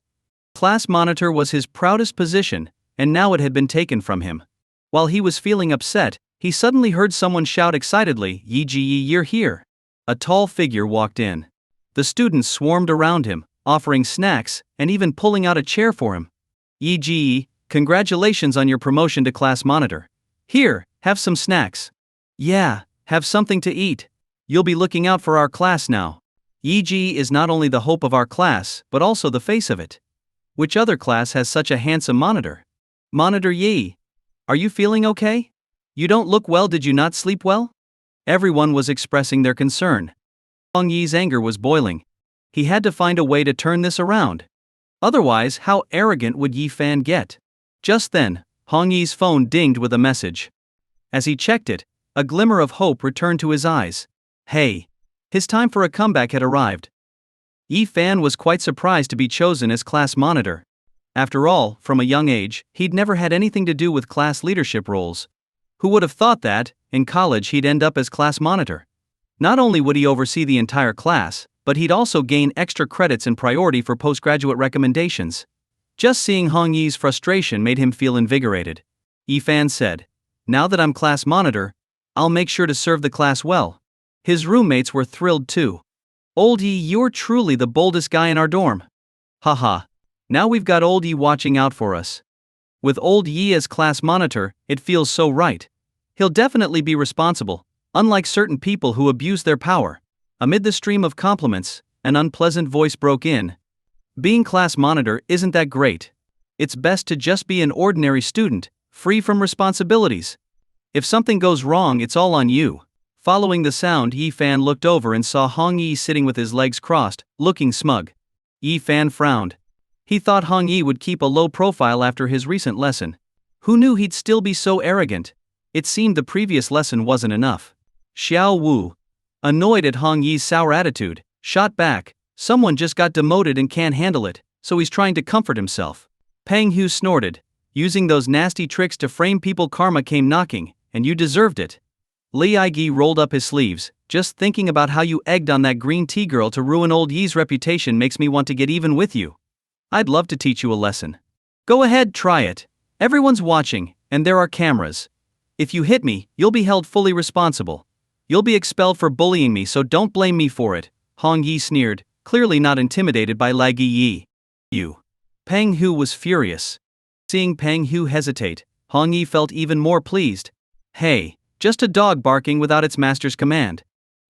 Class monitor was his proudest position, and now it had been taken from him. While he was feeling upset, he suddenly heard someone shout excitedly, "Yi Ji Yi, you're here." A tall figure walked in. The students swarmed around him, offering snacks, and even pulling out a chair for him. "Yi Ji Yi, congratulations on your promotion to class monitor. Here, have some snacks." "Yeah, have something to eat. You'll be looking out for our class now. Yi Ji is not only the hope of our class, but also the face of it. Which other class has such a handsome monitor?" "Monitor Yi. Are you feeling okay? You don't look well. Did you not sleep well?" Everyone was expressing their concern. Hong Yi's anger was boiling. He had to find a way to turn this around. Otherwise, how arrogant would Yi Fan get? Just then, Hong Yi's phone dinged with a message. As he checked it, a glimmer of hope returned to his eyes. Hey! His time for a comeback had arrived. Yi Fan was quite surprised to be chosen as class monitor. After all, from a young age, he'd never had anything to do with class leadership roles. Who would have thought that, in college, he'd end up as class monitor? Not only would he oversee the entire class, but he'd also gain extra credits and priority for postgraduate recommendations. Just seeing Hong Yi's frustration made him feel invigorated. Yi Fan said, "Now that I'm class monitor, I'll make sure to serve the class well." His roommates were thrilled too. "Old Yi, you're truly the boldest guy in our dorm." Haha. Now we've got Old Yi watching out for us. With Old Yi as class monitor, it feels so right. He'll definitely be responsible, unlike certain people who abuse their power. Amid the stream of compliments, an unpleasant voice broke in. "Being class monitor isn't that great. It's best to just be an ordinary student, free from responsibilities. If something goes wrong, it's all on you." Following the sound, Yi Fan looked over and saw Hong Yi sitting with his legs crossed, looking smug. Yi Fan frowned. He thought Hong Yi would keep a low profile after his recent lesson. Who knew he'd still be so arrogant? It seemed the previous lesson wasn't enough. Xiao Wu, annoyed at Hong Yi's sour attitude, shot back, "Someone just got demoted and can't handle it, so he's trying to comfort himself." Peng Hu snorted. "Using those nasty tricks to frame people, karma came knocking, and you deserved it." Li Aigi rolled up his sleeves. "Just thinking about how you egged on that green tea girl to ruin Old Yi's reputation makes me want to get even with you. I'd love to teach you a lesson. Go ahead, try it. Everyone's watching, and there are cameras. If you hit me, you'll be held fully responsible. You'll be expelled for bullying me, so don't blame me for it." Hong Yi sneered, clearly not intimidated by Lai Yi. "You." Peng Hu was furious. Seeing Peng Hu hesitate, Hong Yi felt even more pleased. "Hey, just a dog barking without its master's command.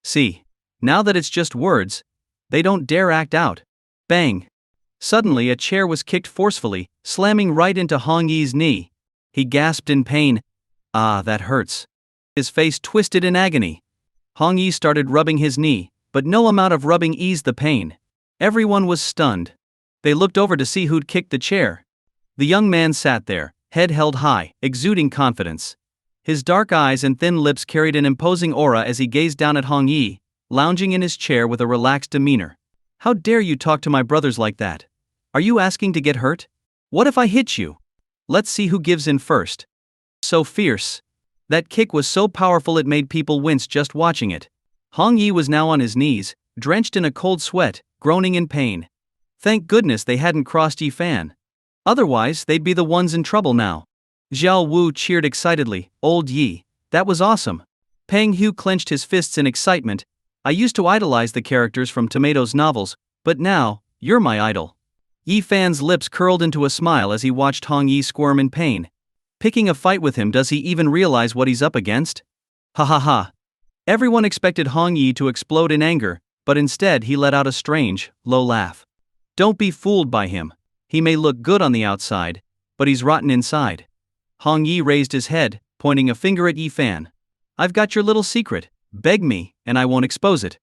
See, now that it's just words, they don't dare act out." Bang! Suddenly a chair was kicked forcefully, slamming right into Hong Yi's knee. He gasped in pain. "Ah, that hurts." His face twisted in agony. Hong Yi started rubbing his knee, but no amount of rubbing eased the pain. Everyone was stunned. They looked over to see who'd kicked the chair. The young man sat there, head held high, exuding confidence. His dark eyes and thin lips carried an imposing aura as he gazed down at Hong Yi, lounging in his chair with a relaxed demeanor. How dare you talk to my brothers like that? Are you asking to get hurt? What if I hit you? Let's see who gives in first. So fierce. That kick was so powerful it made people wince just watching it. Hong Yi was now on his knees, drenched in a cold sweat, groaning in pain. Thank goodness they hadn't crossed Yi Fan. Otherwise, they'd be the ones in trouble now. Xiao Wu cheered excitedly, "Old Yi, that was awesome." Peng Hu clenched his fists in excitement. "I used to idolize the characters from Tomato's novels, but now, you're my idol." Yi Fan's lips curled into a smile as he watched Hong Yi squirm in pain. Picking a fight with him, does he even realize what he's up against? Ha ha ha. Everyone expected Hong Yi to explode in anger, but instead he let out a strange, low laugh. Don't be fooled by him. He may look good on the outside, but he's rotten inside. Hong Yi raised his head, pointing a finger at Yi Fan. I've got your little secret. Beg me, and I won't expose it.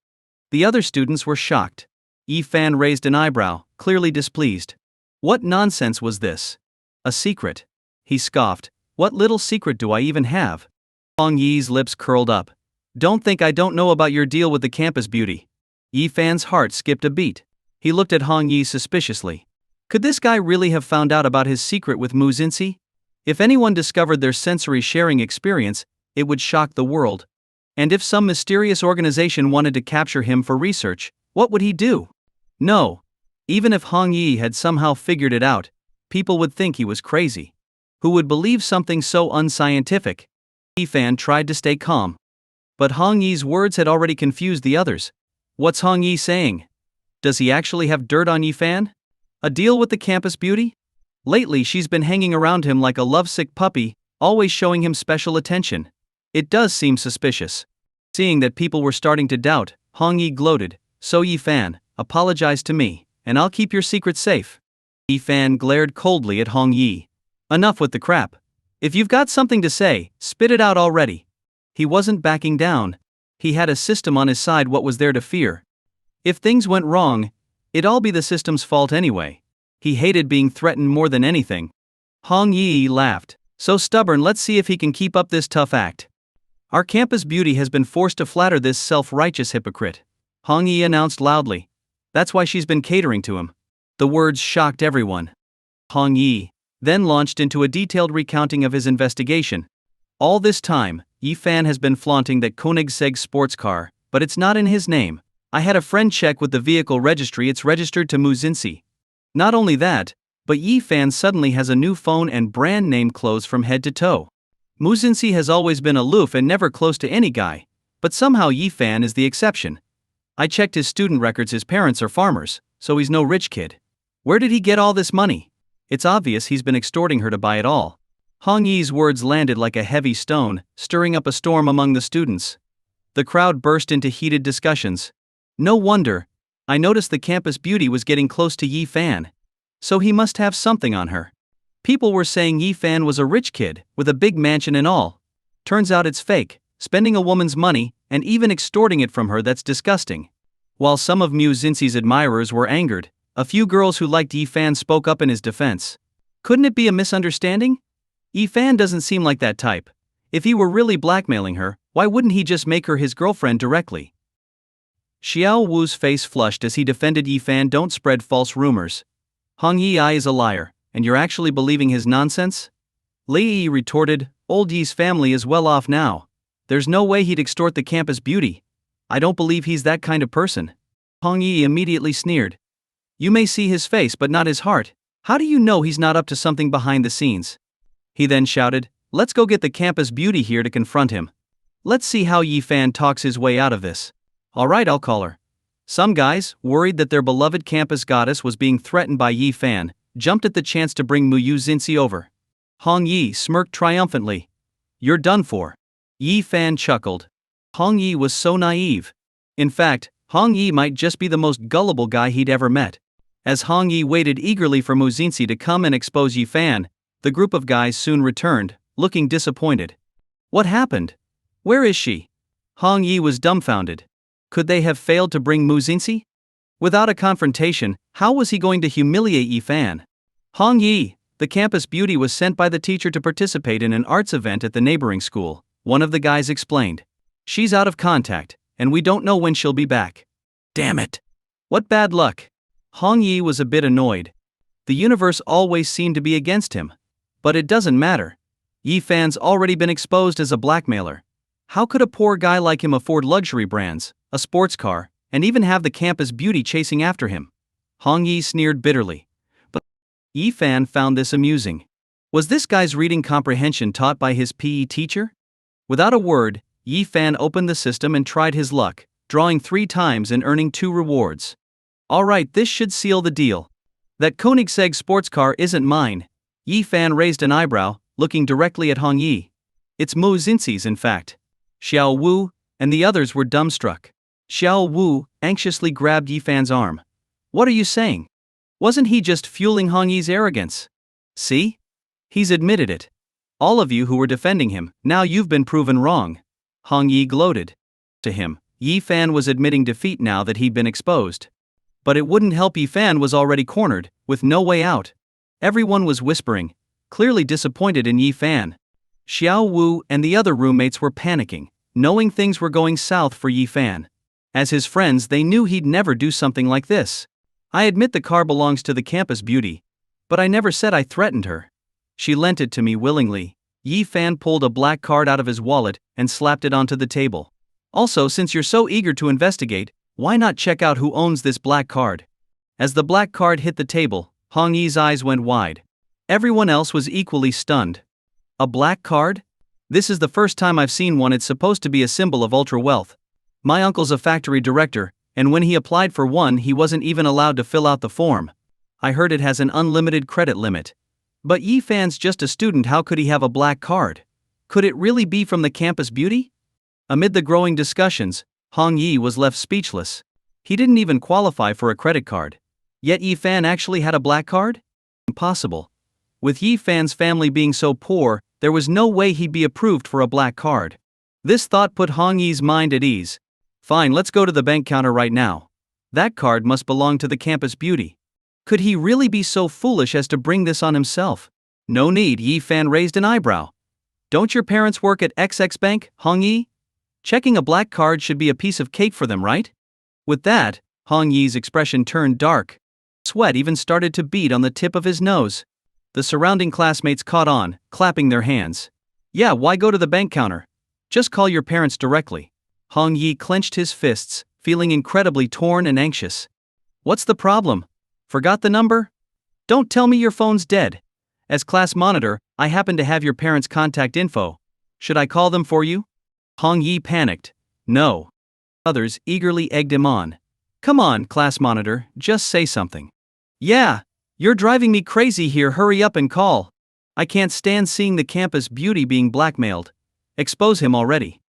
The other students were shocked. Yi Fan raised an eyebrow, clearly displeased. What nonsense was this? A secret? He scoffed. What little secret do I even have? Hong Yi's lips curled up. Don't think I don't know about your deal with the campus beauty. Yi Fan's heart skipped a beat. He looked at Hong Yi suspiciously. Could this guy really have found out about his secret with Mu Xinxi? If anyone discovered their sensory sharing experience, it would shock the world. And if some mysterious organization wanted to capture him for research, what would he do? No. Even if Hong Yi had somehow figured it out, people would think he was crazy. Who would believe something so unscientific? Yi Fan tried to stay calm. But Hong Yi's words had already confused the others. What's Hong Yi saying? Does he actually have dirt on Yi Fan? A deal with the campus beauty? Lately she's been hanging around him like a lovesick puppy, always showing him special attention. It does seem suspicious. Seeing that people were starting to doubt, Hong Yi gloated. So Yi Fan, apologize to me, and I'll keep your secret safe. Yi Fan glared coldly at Hong Yi. Enough with the crap. If you've got something to say, spit it out already. He wasn't backing down. He had a system on his side. What was there to fear? If things went wrong, it'd all be the system's fault anyway. He hated being threatened more than anything. Hong Yi laughed. So stubborn, let's see if he can keep up this tough act. Our campus beauty has been forced to flatter this self-righteous hypocrite. Hong Yi announced loudly. That's why she's been catering to him. The words shocked everyone. Hong Yi then launched into a detailed recounting of his investigation. All this time, Yi Fan has been flaunting that Koenigsegg sports car, but it's not in his name. I had a friend check with the vehicle registry, it's registered to Mu Xinxi. Not only that, but Yi Fan suddenly has a new phone and brand name clothes from head to toe. Mu Xinxi has always been aloof and never close to any guy, but somehow Yi Fan is the exception. I checked his student records, his parents are farmers, so he's no rich kid. Where did he get all this money? It's obvious he's been extorting her to buy it all. Hong Yi's words landed like a heavy stone, stirring up a storm among the students. The crowd burst into heated discussions. No wonder. I noticed the campus beauty was getting close to Yi Fan. So he must have something on her. People were saying Yi Fan was a rich kid, with a big mansion and all. Turns out it's fake, spending a woman's money, and even extorting it from her. That's disgusting. While some of Mu Xinxi's admirers were angered, a few girls who liked Yi Fan spoke up in his defense. Couldn't it be a misunderstanding? Yi Fan doesn't seem like that type. If he were really blackmailing her, why wouldn't he just make her his girlfriend directly? Xiao Wu's face flushed as he defended Yi Fan. Don't spread false rumors. Hong Yi is a liar, and you're actually believing his nonsense? Li Yi retorted, old Yi's family is well off now. There's no way he'd extort the campus beauty. I don't believe he's that kind of person. Hong Yi immediately sneered. You may see his face but not his heart. How do you know he's not up to something behind the scenes? He then shouted, let's go get the campus beauty here to confront him. Let's see how Yi Fan talks his way out of this. Alright, I'll call her. Some guys, worried that their beloved campus goddess was being threatened by Yi Fan, jumped at the chance to bring Mu Xinxi over. Hong Yi smirked triumphantly. You're done for. Yi Fan chuckled. Hong Yi was so naive. In fact, Hong Yi might just be the most gullible guy he'd ever met. As Hong Yi waited eagerly for Mu Xinxi to come and expose Yi Fan, the group of guys soon returned, looking disappointed. What happened? Where is she? Hong Yi was dumbfounded. Could they have failed to bring Mu Xinxi? Without a confrontation, how was he going to humiliate Yi Fan? Hong Yi, The campus beauty was sent by the teacher to participate in an arts event at the neighboring school, one of the guys explained. She's out of contact, and we don't know when she'll be back. Damn it. What bad luck. Hong Yi was a bit annoyed. The universe always seemed to be against him. But it doesn't matter. Yi Fan's already been exposed as a blackmailer. How could a poor guy like him afford luxury brands, a sports car, and even have the campus beauty chasing after him? Hong Yi sneered bitterly. But Yi Fan found this amusing. Was this guy's reading comprehension taught by his PE teacher? Without a word, Yi Fan opened the system and tried his luck, drawing 3 times and earning 2 rewards. Alright, this should seal the deal. That Koenigsegg sports car isn't mine. Yi Fan raised an eyebrow, looking directly at Hong Yi. It's Mu Xinxi's in fact. Xiao Wu and the others were dumbstruck. Xiao Wu anxiously grabbed Yi Fan's arm. What are you saying? Wasn't he just fueling Hong Yi's arrogance? See? He's admitted it. All of you who were defending him, now you've been proven wrong. Hong Yi gloated. To him, Yi Fan was admitting defeat now that he'd been exposed. But it wouldn't help. Yi Fan was already cornered, with no way out. Everyone was whispering, clearly disappointed in Yi Fan. Xiao Wu and the other roommates were panicking, knowing things were going south for Yi Fan. As his friends, they knew he'd never do something like this. I admit the car belongs to the campus beauty, but I never said I threatened her. She lent it to me willingly. Yi Fan pulled a black card out of his wallet and slapped it onto the table. Also, since you're so eager to investigate, why not check out who owns this black card? As the black card hit the table, Hong Yi's eyes went wide. Everyone else was equally stunned. A black card? This is the first time I've seen one. It's supposed to be a symbol of ultra wealth. My uncle's a factory director, and when he applied for one, he wasn't even allowed to fill out the form. I heard it has an unlimited credit limit. But Yi Fan's just a student. How could he have a black card? Could it really be from the campus beauty? Amid the growing discussions, Hong Yi was left speechless. He didn't even qualify for a credit card. Yet Yi Fan actually had a black card? Impossible. With Yi Fan's family being so poor, there was no way he'd be approved for a black card. This thought put Hong Yi's mind at ease. Fine, let's go to the bank counter right now. That card must belong to the campus beauty. Could he really be so foolish as to bring this on himself? No need. Yi Fan raised an eyebrow. Don't your parents work at XX Bank, Hong Yi? Checking a black card should be a piece of cake for them, right? With that, Hong Yi's expression turned dark. Sweat even started to bead on the tip of his nose. The surrounding classmates caught on, clapping their hands. Yeah, why go to the bank counter? Just call your parents directly. Hong Yi clenched his fists, feeling incredibly torn and anxious. What's the problem? Forgot the number? Don't tell me your phone's dead. As class monitor, I happen to have your parents' contact info. Should I call them for you? Hong Yi panicked. No. Others eagerly egged him on. Come on, class monitor, just say something. Yeah, you're driving me crazy here. Hurry up and call. I can't stand seeing the campus beauty being blackmailed. Expose him already.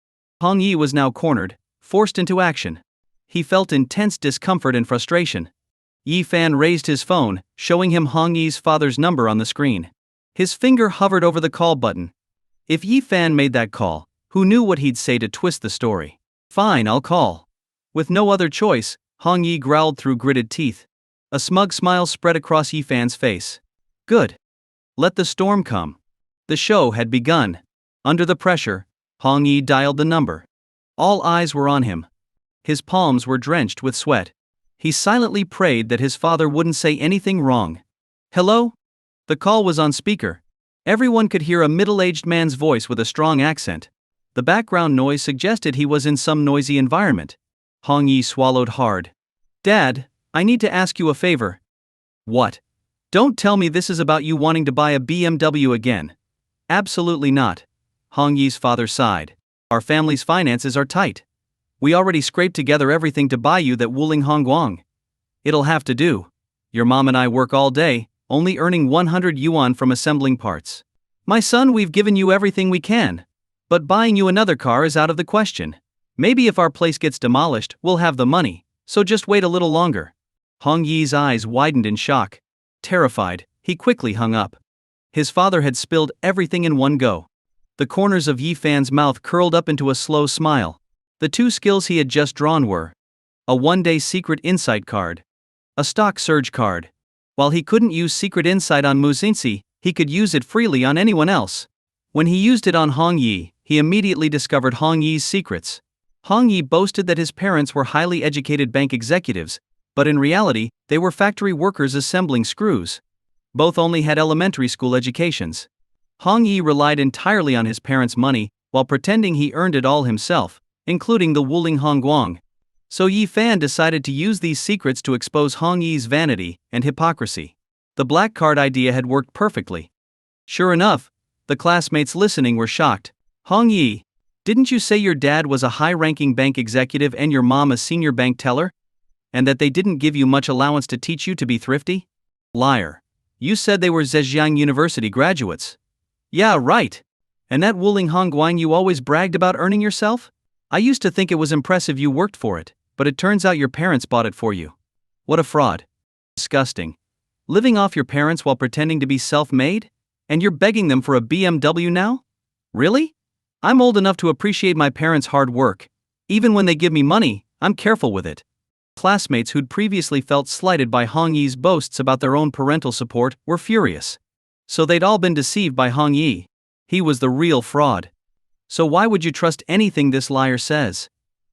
Hong Yi was now cornered, forced into action. He felt intense discomfort and frustration. Yi Fan raised his phone, showing him Hong Yi's father's number on the screen. His finger hovered over the call button. If Yi Fan made that call, who knew what he'd say to twist the story? Fine, I'll call. With no other choice, Hong Yi growled through gritted teeth. A smug smile spread across Yi Fan's face. Good. Let the storm come. The show had begun. Under the pressure, Hong Yi dialed the number. All eyes were on him. His palms were drenched with sweat. He silently prayed that his father wouldn't say anything wrong. Hello? The call was on speaker. Everyone could hear a middle-aged man's voice with a strong accent. The background noise suggested he was in some noisy environment. Hong Yi swallowed hard. Dad, I need to ask you a favor. What? Don't tell me this is about you wanting to buy a BMW again. Absolutely not. Hong Yi's father sighed. Our family's finances are tight. We already scraped together everything to buy you that Wuling Hongguang. It'll have to do. Your mom and I work all day, only earning 100 yuan from assembling parts. My son, we've given you everything we can. But buying you another car is out of the question. Maybe if our place gets demolished, we'll have the money, so just wait a little longer. Hong Yi's eyes widened in shock. Terrified, he quickly hung up. His father had spilled everything in one go. The corners of Yi Fan's mouth curled up into a slow smile. The 2 skills he had just drawn were a 1-day secret insight card, a stock surge card. While he couldn't use secret insight on Mu Xinxi, he could use it freely on anyone else. When he used it on Hong Yi, he immediately discovered Hong Yi's secrets. Hong Yi boasted that his parents were highly educated bank executives, but in reality, they were factory workers assembling screws. Both only had elementary school educations. Hong Yi relied entirely on his parents' money, while pretending he earned it all himself, including the Wuling Hongguang. So Yi Fan decided to use these secrets to expose Hong Yi's vanity and hypocrisy. The black card idea had worked perfectly. Sure enough, the classmates listening were shocked. Hong Yi, didn't you say your dad was a high-ranking bank executive and your mom a senior bank teller? And that they didn't give you much allowance to teach you to be thrifty? Liar. You said they were Zhejiang University graduates. Yeah, right. And that Wuling Hongguang you always bragged about earning yourself? I used to think it was impressive you worked for it, but it turns out your parents bought it for you. What a fraud. Disgusting. Living off your parents while pretending to be self-made? And you're begging them for a BMW now? Really? I'm old enough to appreciate my parents' hard work. Even when they give me money, I'm careful with it. Classmates who'd previously felt slighted by Hong Yi's boasts about their own parental support were furious. So they'd all been deceived by Hong Yi. He was the real fraud. So why would you trust anything this liar says?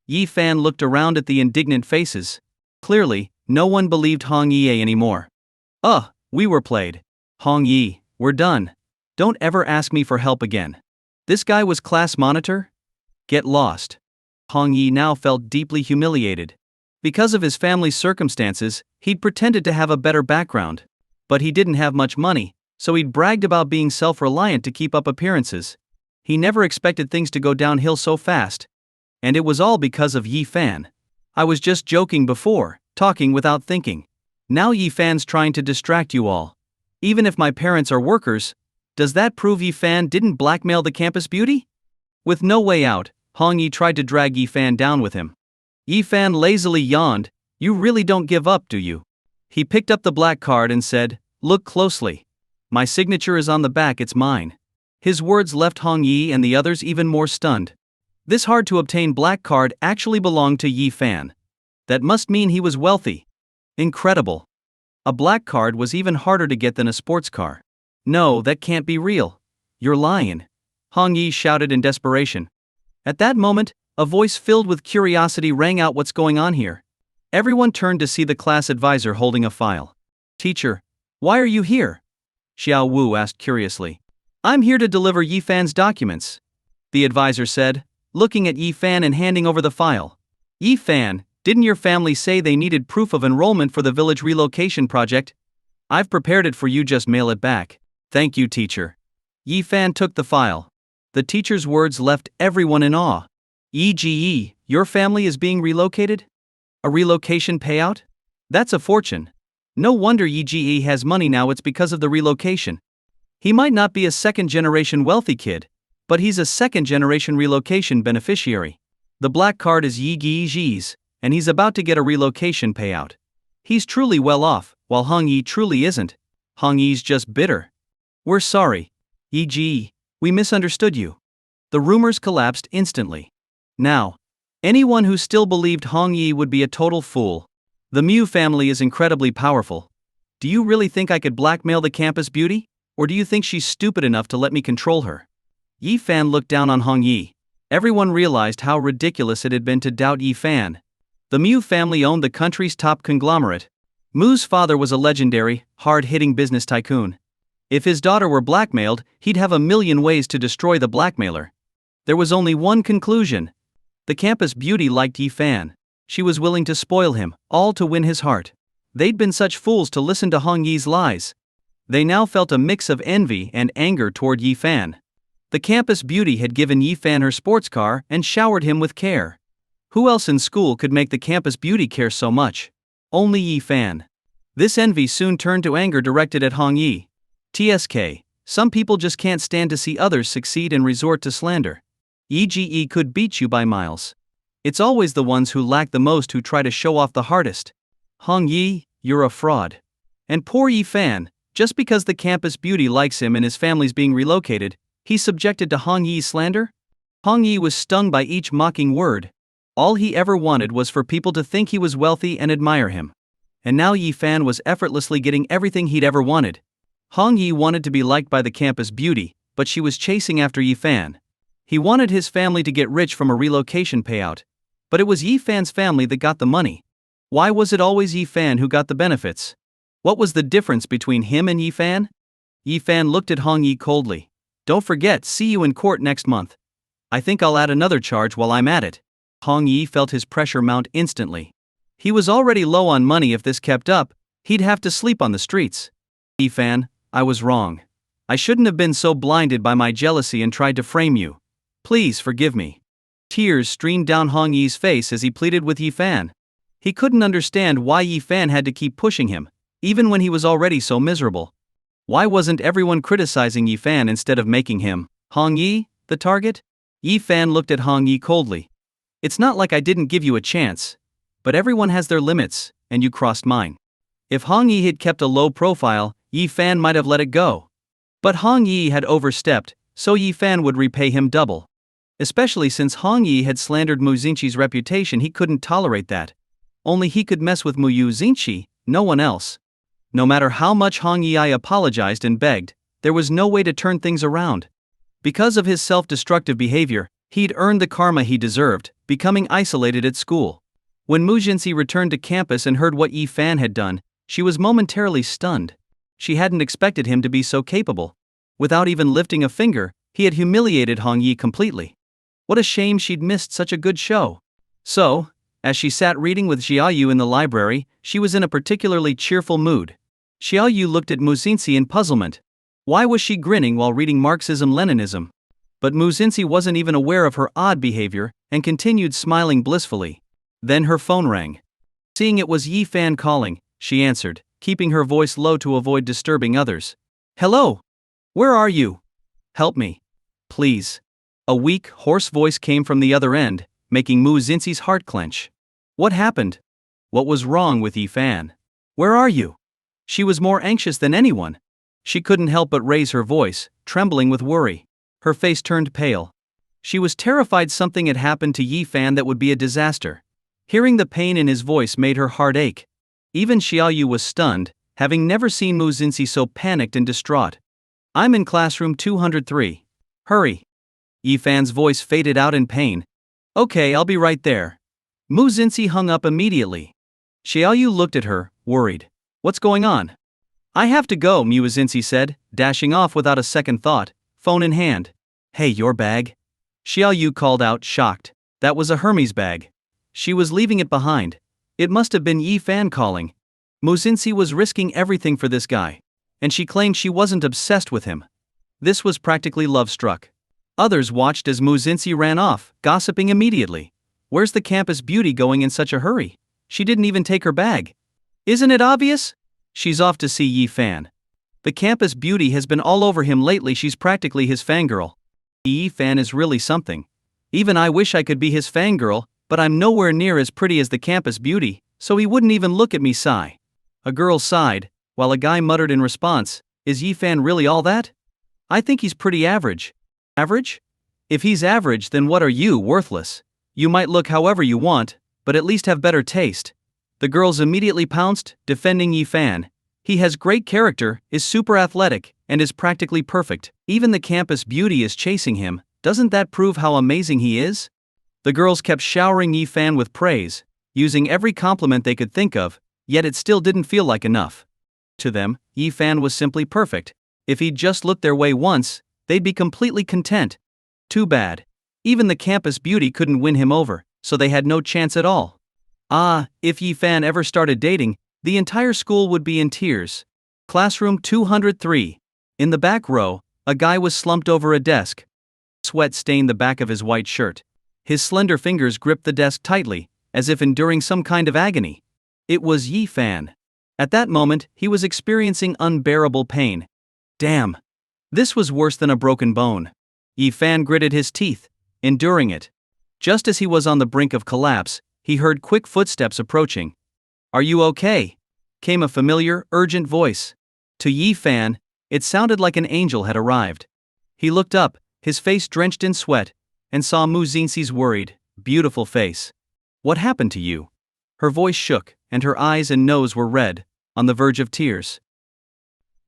Yi Fan looked around at the indignant faces. Clearly, no one believed Hong Yi anymore. We were played. Hong Yi, we're done. Don't ever ask me for help again. This guy was class monitor? Get lost. Hong Yi now felt deeply humiliated. Because of his family's circumstances, he'd pretended to have a better background. But he didn't have much money, so he'd bragged about being self-reliant to keep up appearances. He never expected things to go downhill so fast. And it was all because of Yi Fan. I was just joking before, talking without thinking. Now Yi Fan's trying to distract you all. Even if my parents are workers, does that prove Yi Fan didn't blackmail the campus beauty? With no way out, Hong Yi tried to drag Yi Fan down with him. Yi Fan lazily yawned. You really don't give up, do you? He picked up the black card and said, look closely. My signature is on the back, it's mine. His words left Hong Yi and the others even more stunned. This hard-to-obtain black card actually belonged to Yi Fan. That must mean he was wealthy. Incredible. A black card was even harder to get than a sports car. No, that can't be real. You're lying. Hong Yi shouted in desperation. At that moment, a voice filled with curiosity rang out, what's going on here? Everyone turned to see the class advisor holding a file. Teacher, why are you here? Xiao Wu asked curiously. I'm here to deliver Yi Fan's documents, the advisor said, looking at Yi Fan and handing over the file. Yi Fan, didn't your family say they needed proof of enrollment for the village relocation project? I've prepared it for you, just mail it back. Thank you, teacher. Yi Fan took the file. The teacher's words left everyone in awe. E.g.e., your family is being relocated? A relocation payout? That's a fortune. No wonder E.g.e. has money now, it's because of the relocation. He might not be a second-generation wealthy kid, but he's a second-generation relocation beneficiary. The black card is Yi-gi-ji's, and he's about to get a relocation payout. He's truly well off, while Hong Yi truly isn't. Hong Yi's just bitter. We're sorry. E.g., we misunderstood you. The rumors collapsed instantly. Now, anyone who still believed Hong Yi would be a total fool. The Mu family is incredibly powerful. Do you really think I could blackmail the campus beauty? Or do you think she's stupid enough to let me control her? Yi Fan looked down on Hong Yi. Everyone realized how ridiculous it had been to doubt Yi Fan. The Mu family owned the country's top conglomerate. Mu's father was a legendary, hard-hitting business tycoon. If his daughter were blackmailed, he'd have a million ways to destroy the blackmailer. There was only one conclusion. The campus beauty liked Yi Fan. She was willing to spoil him, all to win his heart. They'd been such fools to listen to Hong Yi's lies. They now felt a mix of envy and anger toward Yi Fan. The campus beauty had given Yi Fan her sports car and showered him with care. Who else in school could make the campus beauty care so much? Only Yi Fan. This envy soon turned to anger directed at Hong Yi. TSK, some people just can't stand to see others succeed and resort to slander. E.g.e. could beat you by miles. It's always the ones who lack the most who try to show off the hardest. Hong Yi, you're a fraud. And poor Yi Fan, just because the campus beauty likes him and his family's being relocated, he's subjected to Hong Yi's slander? Hong Yi was stung by each mocking word. All he ever wanted was for people to think he was wealthy and admire him. And now Yi Fan was effortlessly getting everything he'd ever wanted. Hong Yi wanted to be liked by the campus beauty, but she was chasing after Yi Fan. He wanted his family to get rich from a relocation payout. But it was Yi Fan's family that got the money. Why was it always Yi Fan who got the benefits? What was the difference between him and Yi Fan? Yi Fan looked at Hong Yi coldly. Don't forget, see you in court next month. I think I'll add another charge while I'm at it. Hong Yi felt his pressure mount instantly. He was already low on money. If this kept up, he'd have to sleep on the streets. Yi Fan, I was wrong. I shouldn't have been so blinded by my jealousy and tried to frame you. Please forgive me. Tears streamed down Hong Yi's face as he pleaded with Yi Fan. He couldn't understand why Yi Fan had to keep pushing him, even when he was already so miserable. Why wasn't everyone criticizing Yi Fan instead of making him, Hong Yi, the target? Yi Fan looked at Hong Yi coldly. It's not like I didn't give you a chance. But everyone has their limits, and you crossed mine. If Hong Yi had kept a low profile, Yi Fan might have let it go. But Hong Yi had overstepped, so Yi Fan would repay him double. Especially since Hong Yi had slandered Mu Xinqi's reputation. He couldn't tolerate that. Only he could mess with Mu Xinqi, no one else. No matter how much Hong Yi apologized and begged, there was no way to turn things around. Because of his self-destructive behavior, he'd earned the karma he deserved, becoming isolated at school. When Mu Xinqi returned to campus and heard what Yi Fan had done, she was momentarily stunned. She hadn't expected him to be so capable. Without even lifting a finger, he had humiliated Hong Yi completely. What a shame she'd missed such a good show. So, as she sat reading with Xiaoyu in the library, she was in a particularly cheerful mood. Xiaoyu looked at Mu Xinqi in puzzlement. Why was she grinning while reading Marxism-Leninism? But Mu Xinqi wasn't even aware of her odd behavior and continued smiling blissfully. Then her phone rang. Seeing it was Yi Fan calling, she answered, keeping her voice low to avoid disturbing others. Hello? Where are you? Help me. Please. A weak, hoarse voice came from the other end, making Mu Xinqi's heart clench. What happened? What was wrong with Yi Fan? Where are you? She was more anxious than anyone. She couldn't help but raise her voice, trembling with worry. Her face turned pale. She was terrified something had happened to Yi Fan that would be a disaster. Hearing the pain in his voice made her heart ache. Even Xiaoyu was stunned, having never seen Mu Xinqi so panicked and distraught. I'm in classroom 203. Hurry. Yi Fan's voice faded out in pain. Okay, I'll be right there. Mu Xinqi hung up immediately. Xiaoyu looked at her, worried. What's going on? I have to go, Mu Xinqi said, dashing off without a second thought, phone in hand. Hey, your bag? Xiaoyu called out, shocked. That was a Hermes bag. She was leaving it behind. It must have been Yi Fan calling. Mu Xinqi was risking everything for this guy. And she claimed she wasn't obsessed with him. This was practically love-struck. Others watched as Mu Xinqi ran off, gossiping immediately. Where's the campus beauty going in such a hurry? She didn't even take her bag. Isn't it obvious? She's off to see Yi Fan. The campus beauty has been all over him lately. She's practically his fangirl. Yi Fan is really something. Even I wish I could be his fangirl, but I'm nowhere near as pretty as the campus beauty, so he wouldn't even look at me sigh. A girl sighed, while a guy muttered in response, is Yi Fan really all that? I think he's pretty average. Average? If he's average, then what are you, worthless? You might look however you want, but at least have better taste. The girls immediately pounced, defending Yi Fan. He has great character, is super athletic, and is practically perfect. Even the campus beauty is chasing him. Doesn't that prove how amazing he is? The girls kept showering Yi Fan with praise, using every compliment they could think of, yet it still didn't feel like enough. To them, Yi Fan was simply perfect. If he'd just looked their way once, they'd be completely content. Too bad. Even the campus beauty couldn't win him over, so they had no chance at all. If Yi Fan ever started dating, the entire school would be in tears. Classroom 203. In the back row, a guy was slumped over a desk. Sweat stained the back of his white shirt. His slender fingers gripped the desk tightly, as if enduring some kind of agony. It was Yi Fan. At that moment, he was experiencing unbearable pain. Damn. This was worse than a broken bone. Yi Fan gritted his teeth, enduring it. Just as he was on the brink of collapse, he heard quick footsteps approaching. Are you okay? Came a familiar, urgent voice. To Yi Fan, it sounded like an angel had arrived. He looked up, his face drenched in sweat, and saw Mu Xinqi's worried, beautiful face. What happened to you? Her voice shook, and her eyes and nose were red, on the verge of tears.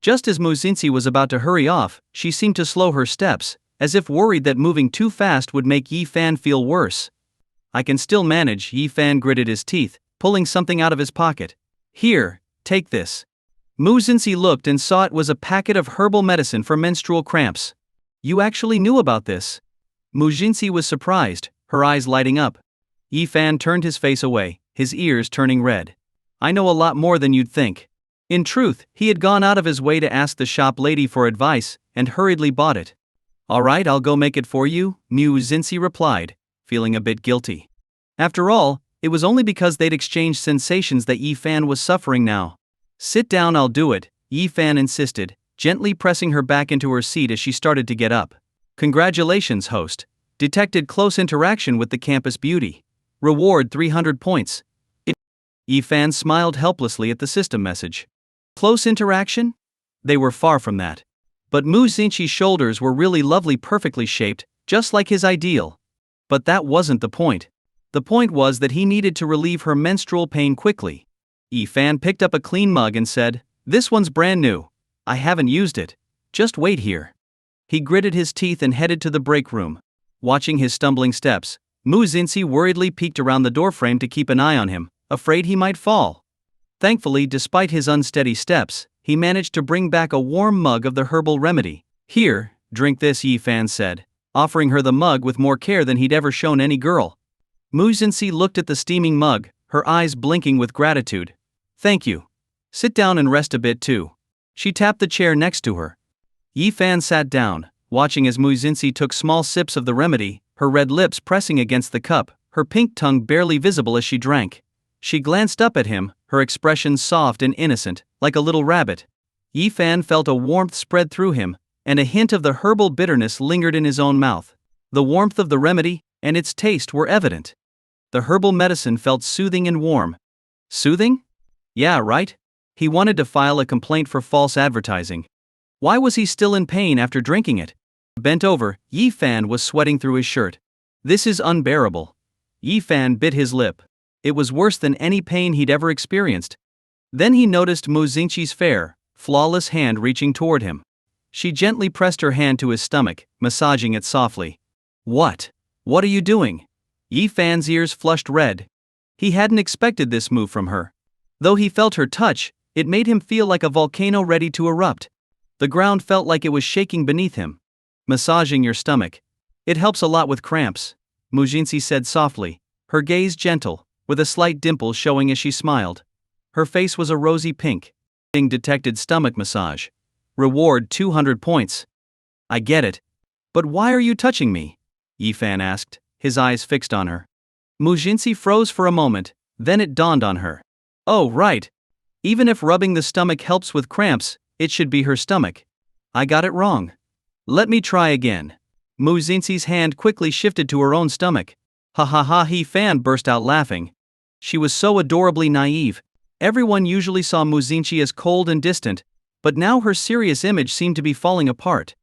Just as Muzinsi was about to hurry off, she seemed to slow her steps, as if worried that moving too fast would make Yi Fan feel worse. I can still manage, Yi Fan gritted his teeth, pulling something out of his pocket. Here, take this. Muzinsi looked and saw it was a packet of herbal medicine for menstrual cramps. You actually knew about this? Muzinsi was surprised, her eyes lighting up. Yi Fan turned his face away, his ears turning red. I know a lot more than you'd think. In truth, he had gone out of his way to ask the shop lady for advice, and hurriedly bought it. All right, I'll go make it for you, Muzinsi replied, feeling a bit guilty. After all, it was only because they'd exchanged sensations that Yi Fan was suffering now. Sit down, I'll do it, Yi Fan insisted, gently pressing her back into her seat as she started to get up. Congratulations, host. Detected close interaction with the campus beauty. Reward 300 points. Yi Fan smiled helplessly at the system message. Close interaction? They were far from that. But Muzinchi's shoulders were really lovely, perfectly shaped, just like his ideal. But that wasn't the point. The point was that he needed to relieve her menstrual pain quickly. Yi Fan picked up a clean mug and said, This one's brand new. I haven't used it. Just wait here. He gritted his teeth and headed to the break room. Watching his stumbling steps, Muzinchi worriedly peeked around the doorframe to keep an eye on him, afraid he might fall. Thankfully, despite his unsteady steps, he managed to bring back a warm mug of the herbal remedy. Here, drink this, Yi Fan said, offering her the mug with more care than he'd ever shown any girl. Muzinchi looked at the steaming mug, her eyes blinking with gratitude. Thank you. Sit down and rest a bit too. She tapped the chair next to her. Yi Fan sat down, watching as Muzinchi took small sips of the remedy, her red lips pressing against the cup, her pink tongue barely visible as she drank. She glanced up at him, her expression soft and innocent, like a little rabbit. Yi Fan felt a warmth spread through him, and a hint of the herbal bitterness lingered in his own mouth. The warmth of the remedy, and its taste were evident. The herbal medicine felt soothing and warm. Soothing? Yeah, right? He wanted to file a complaint for false advertising. Why was he still in pain after drinking it? Bent over, Yi Fan was sweating through his shirt. This is unbearable. Yi Fan bit his lip. It was worse than any pain he'd ever experienced. Then he noticed Muzinchi's fair, flawless hand reaching toward him. She gently pressed her hand to his stomach, massaging it softly. What? What are you doing? Yi Fan's ears flushed red. He hadn't expected this move from her. Though he felt her touch, it made him feel like a volcano ready to erupt. The ground felt like it was shaking beneath him. Massaging your stomach. It helps a lot with cramps, Muzinchi said softly, her gaze gentle, with a slight dimple showing as she smiled. Her face was a rosy pink. Detected stomach massage. Reward 200 points. I get it. But why are you touching me? Yi Fan asked, his eyes fixed on her. Muzinchi froze for a moment, then it dawned on her. Oh, right. Even if rubbing the stomach helps with cramps, it should be her stomach. I got it wrong. Let me try again. Muzinchi's hand quickly shifted to her own stomach. Ha ha ha, Yi Fan burst out laughing. She was so adorably naive. Everyone usually saw Muzinchi as cold and distant, but now her serious image seemed to be falling apart.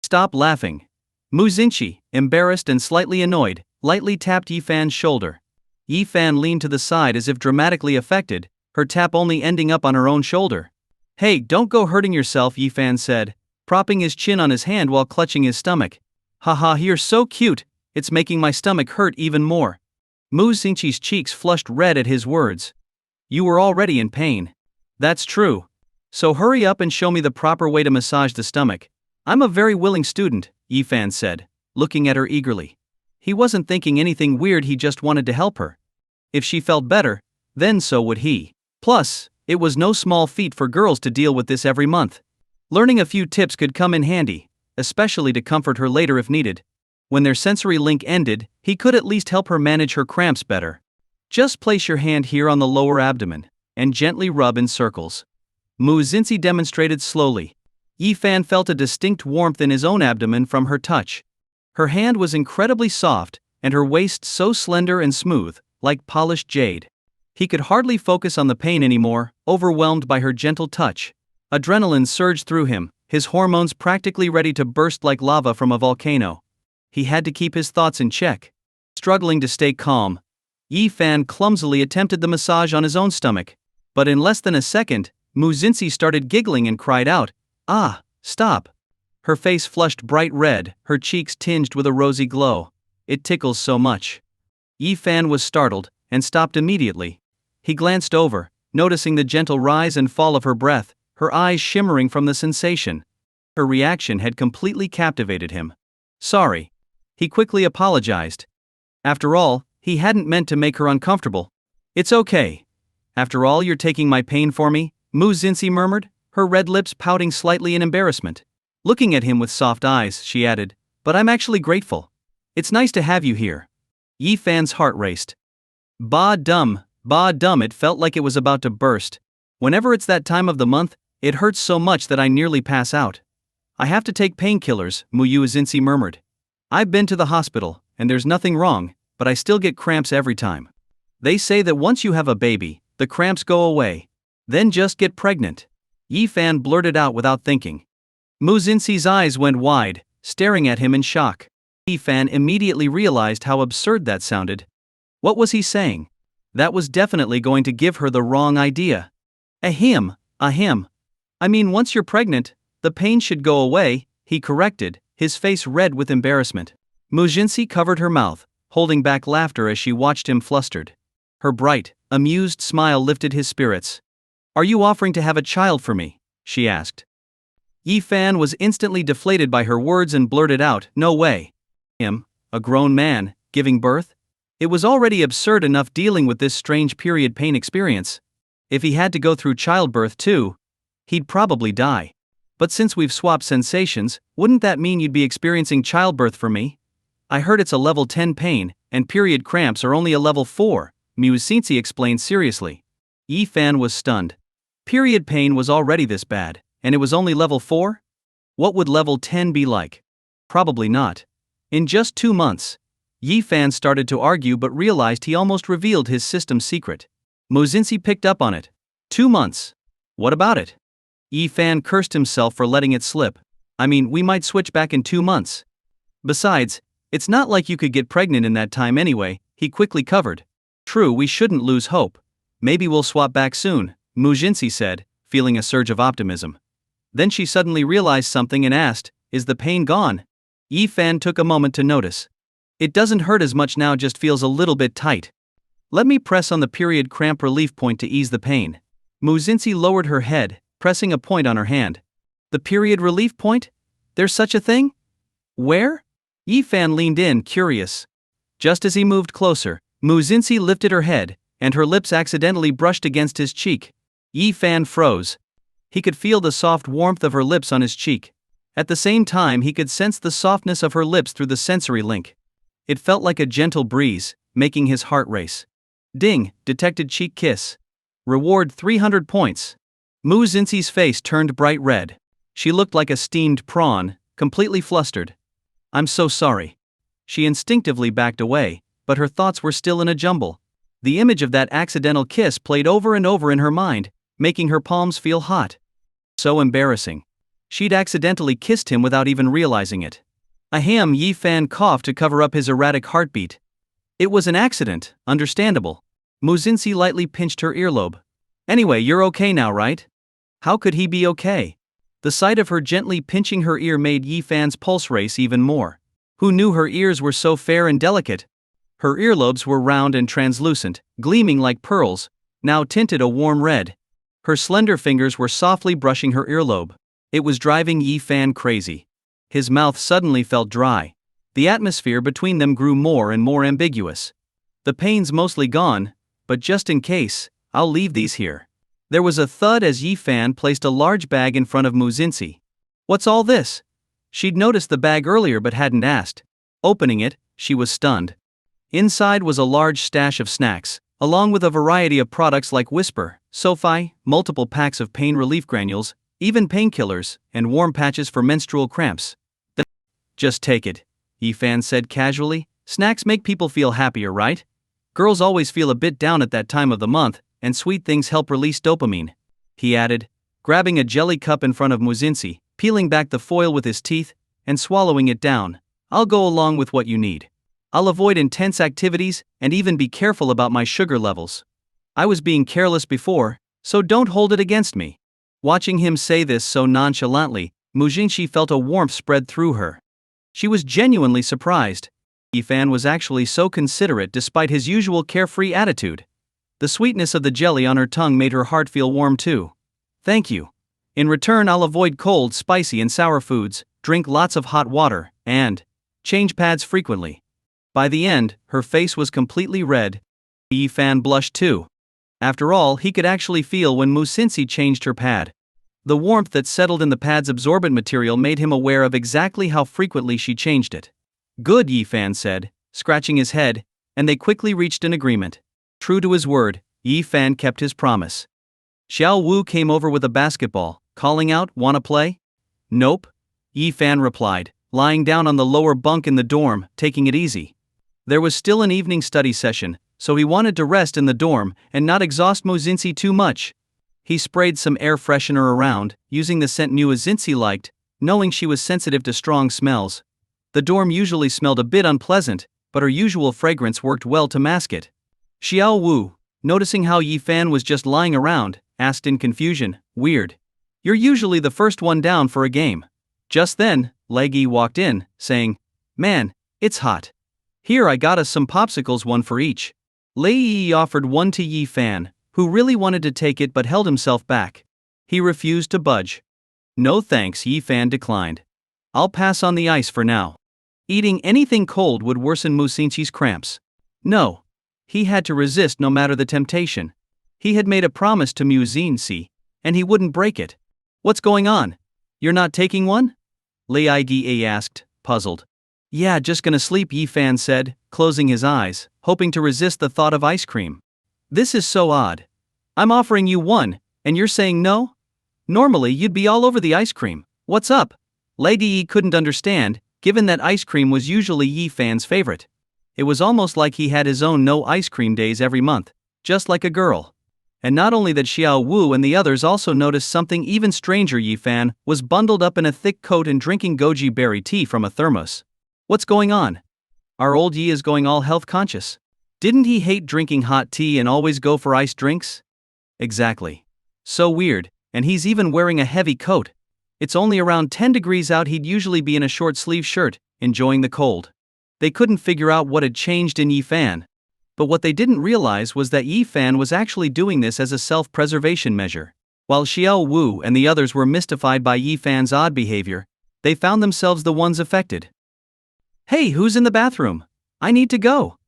Stop laughing. Muzinchi, embarrassed and slightly annoyed, lightly tapped Yi Fan's shoulder. Yi Fan leaned to the side as if dramatically affected, her tap only ending up on her own shoulder. Hey, don't go hurting yourself, Yi Fan said, propping his chin on his hand while clutching his stomach. Haha, you're so cute, it's making my stomach hurt even more. Muzinchi's cheeks flushed red at his words. You were already in pain. That's true. So hurry up and show me the proper way to massage the stomach. I'm a very willing student, Yi Fan said, looking at her eagerly. He wasn't thinking anything weird, he just wanted to help her. If she felt better, then so would he. Plus, it was no small feat for girls to deal with this every month. Learning a few tips could come in handy, especially to comfort her later if needed. When their sensory link ended, he could at least help her manage her cramps better. Just place your hand here on the lower abdomen, and gently rub in circles. Muzinchi demonstrated slowly. Yi Fan felt a distinct warmth in his own abdomen from her touch. Her hand was incredibly soft, and her waist so slender and smooth, like polished jade. He could hardly focus on the pain anymore, overwhelmed by her gentle touch. Adrenaline surged through him, his hormones practically ready to burst like lava from a volcano. He had to keep his thoughts in check. Struggling to stay calm, Yi Fan clumsily attempted the massage on his own stomach. But in less than a second, Muzinchi started giggling and cried out, Ah, stop. Her face flushed bright red, her cheeks tinged with a rosy glow. It tickles so much. Yi-fan was startled, and stopped immediately. He glanced over, noticing the gentle rise and fall of her breath, her eyes shimmering from the sensation. Her reaction had completely captivated him. Sorry. He quickly apologized. After all, he hadn't meant to make her uncomfortable. It's okay. After all, you're taking my pain for me, Mu Xinxi murmured, her red lips pouting slightly in embarrassment. Looking at him with soft eyes, she added, but I'm actually grateful. It's nice to have you here. Yi-fan's heart raced. Bah dum, it felt like it was about to burst. Whenever it's that time of the month, it hurts so much that I nearly pass out. I have to take painkillers, Mu Xinxi murmured. I've been to the hospital, and there's nothing wrong, but I still get cramps every time. They say that once you have a baby, the cramps go away. Then just get pregnant. Yi-fan blurted out without thinking. Mu Xinxi's eyes went wide, staring at him in shock. Yi-fan immediately realized how absurd that sounded. What was he saying? That was definitely going to give her the wrong idea. Ahem. I mean, once you're pregnant, the pain should go away, he corrected, his face red with embarrassment. Mu Xinxi covered her mouth, holding back laughter as she watched him flustered. Her bright, amused smile lifted his spirits. Are you offering to have a child for me? She asked. Yi-fan was instantly deflated by her words and blurted out, no way. Him, a grown man, giving birth? It was already absurd enough dealing with this strange period pain experience. If he had to go through childbirth too, he'd probably die. But since we've swapped sensations, wouldn't that mean you'd be experiencing childbirth for me? I heard it's a level 10 pain, and period cramps are only a level 4, Mu Xinxi explained seriously. Yi-fan was stunned. Period pain was already this bad, and it was only level 4? What would level 10 be like? Probably not. In just 2 months, Yi-fan started to argue but realized he almost revealed his system's secret. Mu Xinxi picked up on it. 2 months. What about it? Yi-fan cursed himself for letting it slip. I mean, we might switch back in 2 months. Besides, it's not like you could get pregnant in that time anyway, he quickly covered. True, we shouldn't lose hope. Maybe we'll swap back soon, Mu Xinxi said, feeling a surge of optimism. Then she suddenly realized something and asked, is the pain gone? Yi-fan took a moment to notice. It doesn't hurt as much now, just feels a little bit tight. Let me press on the period cramp relief point to ease the pain. Mu Xinxi lowered her head, pressing a point on her hand. The period relief point? There's such a thing? Where? Yi-fan leaned in, curious. Just as he moved closer, Mu Xinxi lifted her head, and her lips accidentally brushed against his cheek. Yi-fan froze. He could feel the soft warmth of her lips on his cheek. At the same time, he could sense the softness of her lips through the sensory link. It felt like a gentle breeze, making his heart race. Ding, detected cheek kiss. Reward 300 points. Mu Xinxi's face turned bright red. She looked like a steamed prawn, completely flustered. I'm so sorry. She instinctively backed away, but her thoughts were still in a jumble. The image of that accidental kiss played over and over in her mind, making her palms feel hot. So embarrassing. She'd accidentally kissed him without even realizing it. Ahem, Yi-fan coughed to cover up his erratic heartbeat. It was an accident, understandable. Mu Xinxi lightly pinched her earlobe. Anyway, you're okay now, right? How could he be okay? The sight of her gently pinching her ear made Yi-fan's pulse race even more. Who knew her ears were so fair and delicate? Her earlobes were round and translucent, gleaming like pearls, now tinted a warm red. Her slender fingers were softly brushing her earlobe. It was driving Yi-fan crazy. His mouth suddenly felt dry. The atmosphere between them grew more and more ambiguous. The pain's mostly gone, but just in case, I'll leave these here. There was a thud as Yi-fan placed a large bag in front of Mu Xinxi. What's all this? She'd noticed the bag earlier but hadn't asked. Opening it, she was stunned. Inside was a large stash of snacks, along with a variety of products like Whisper, Sofi, multiple packs of pain relief granules, even painkillers, and warm patches for menstrual cramps. Just take it, Yi-fan said casually. Snacks make people feel happier, right? Girls always feel a bit down at that time of the month, and sweet things help release dopamine. He added, grabbing a jelly cup in front of Mu Xinxi, peeling back the foil with his teeth, and swallowing it down. I'll go along with what you need. I'll avoid intense activities and even be careful about my sugar levels. I was being careless before, so don't hold it against me. Watching him say this so nonchalantly, Mujinshi felt a warmth spread through her. She was genuinely surprised. Yifan was actually so considerate despite his usual carefree attitude. The sweetness of the jelly on her tongue made her heart feel warm too. Thank you. In return, I'll avoid cold, spicy and sour foods, drink lots of hot water, and change pads frequently. By the end, her face was completely red. Yifan blushed too. After all, he could actually feel when Musinsi changed her pad. The warmth that settled in the pad's absorbent material made him aware of exactly how frequently she changed it. Good, Yifan said, scratching his head, and they quickly reached an agreement. True to his word, Yifan kept his promise. Xiao Wu came over with a basketball, calling out, "Wanna play?" "Nope," Yifan replied, lying down on the lower bunk in the dorm, taking it easy. There was still an evening study session, so he wanted to rest in the dorm and not exhaust Musinsi too much. He sprayed some air freshener around, using the scent Musinsi liked, knowing she was sensitive to strong smells. The dorm usually smelled a bit unpleasant, but her usual fragrance worked well to mask it. Xiao Wu, noticing how Yifan was just lying around, asked in confusion, "Weird. You're usually the first one down for a game." Just then, Leggy walked in, saying, "Man, it's hot. Here, I got us some popsicles, one for each." Lei Yi offered one to Yifan, who really wanted to take it but held himself back. He refused to budge. "No thanks," Yifan declined. "I'll pass on the ice for now. Eating anything cold would worsen Musinchi's cramps." No. He had to resist no matter the temptation. He had made a promise to Musinchi, and he wouldn't break it. "What's going on? You're not taking one?" Lei Yi asked, puzzled. "Yeah, just gonna sleep," Yifan said, closing his eyes, hoping to resist the thought of ice cream. "This is so odd. I'm offering you one, and you're saying no? Normally you'd be all over the ice cream. What's up?" Lei Yi couldn't understand, given that ice cream was usually Yifan's favorite. It was almost like he had his own no ice cream days every month, just like a girl. And not only that, Xiao Wu and the others also noticed something even stranger. Yifan was bundled up in a thick coat and drinking goji berry tea from a thermos. What's going on? Our old Yi is going all health conscious. Didn't he hate drinking hot tea and always go for iced drinks? Exactly. So weird, and he's even wearing a heavy coat. It's only around 10 degrees out. He'd usually be in a short-sleeve shirt, enjoying the cold. They couldn't figure out what had changed in Yifan. But what they didn't realize was that Yifan was actually doing this as a self-preservation measure. While Xiao Wu and the others were mystified by Yifan's odd behavior, they found themselves the ones affected. "Hey, who's in the bathroom? I need to go.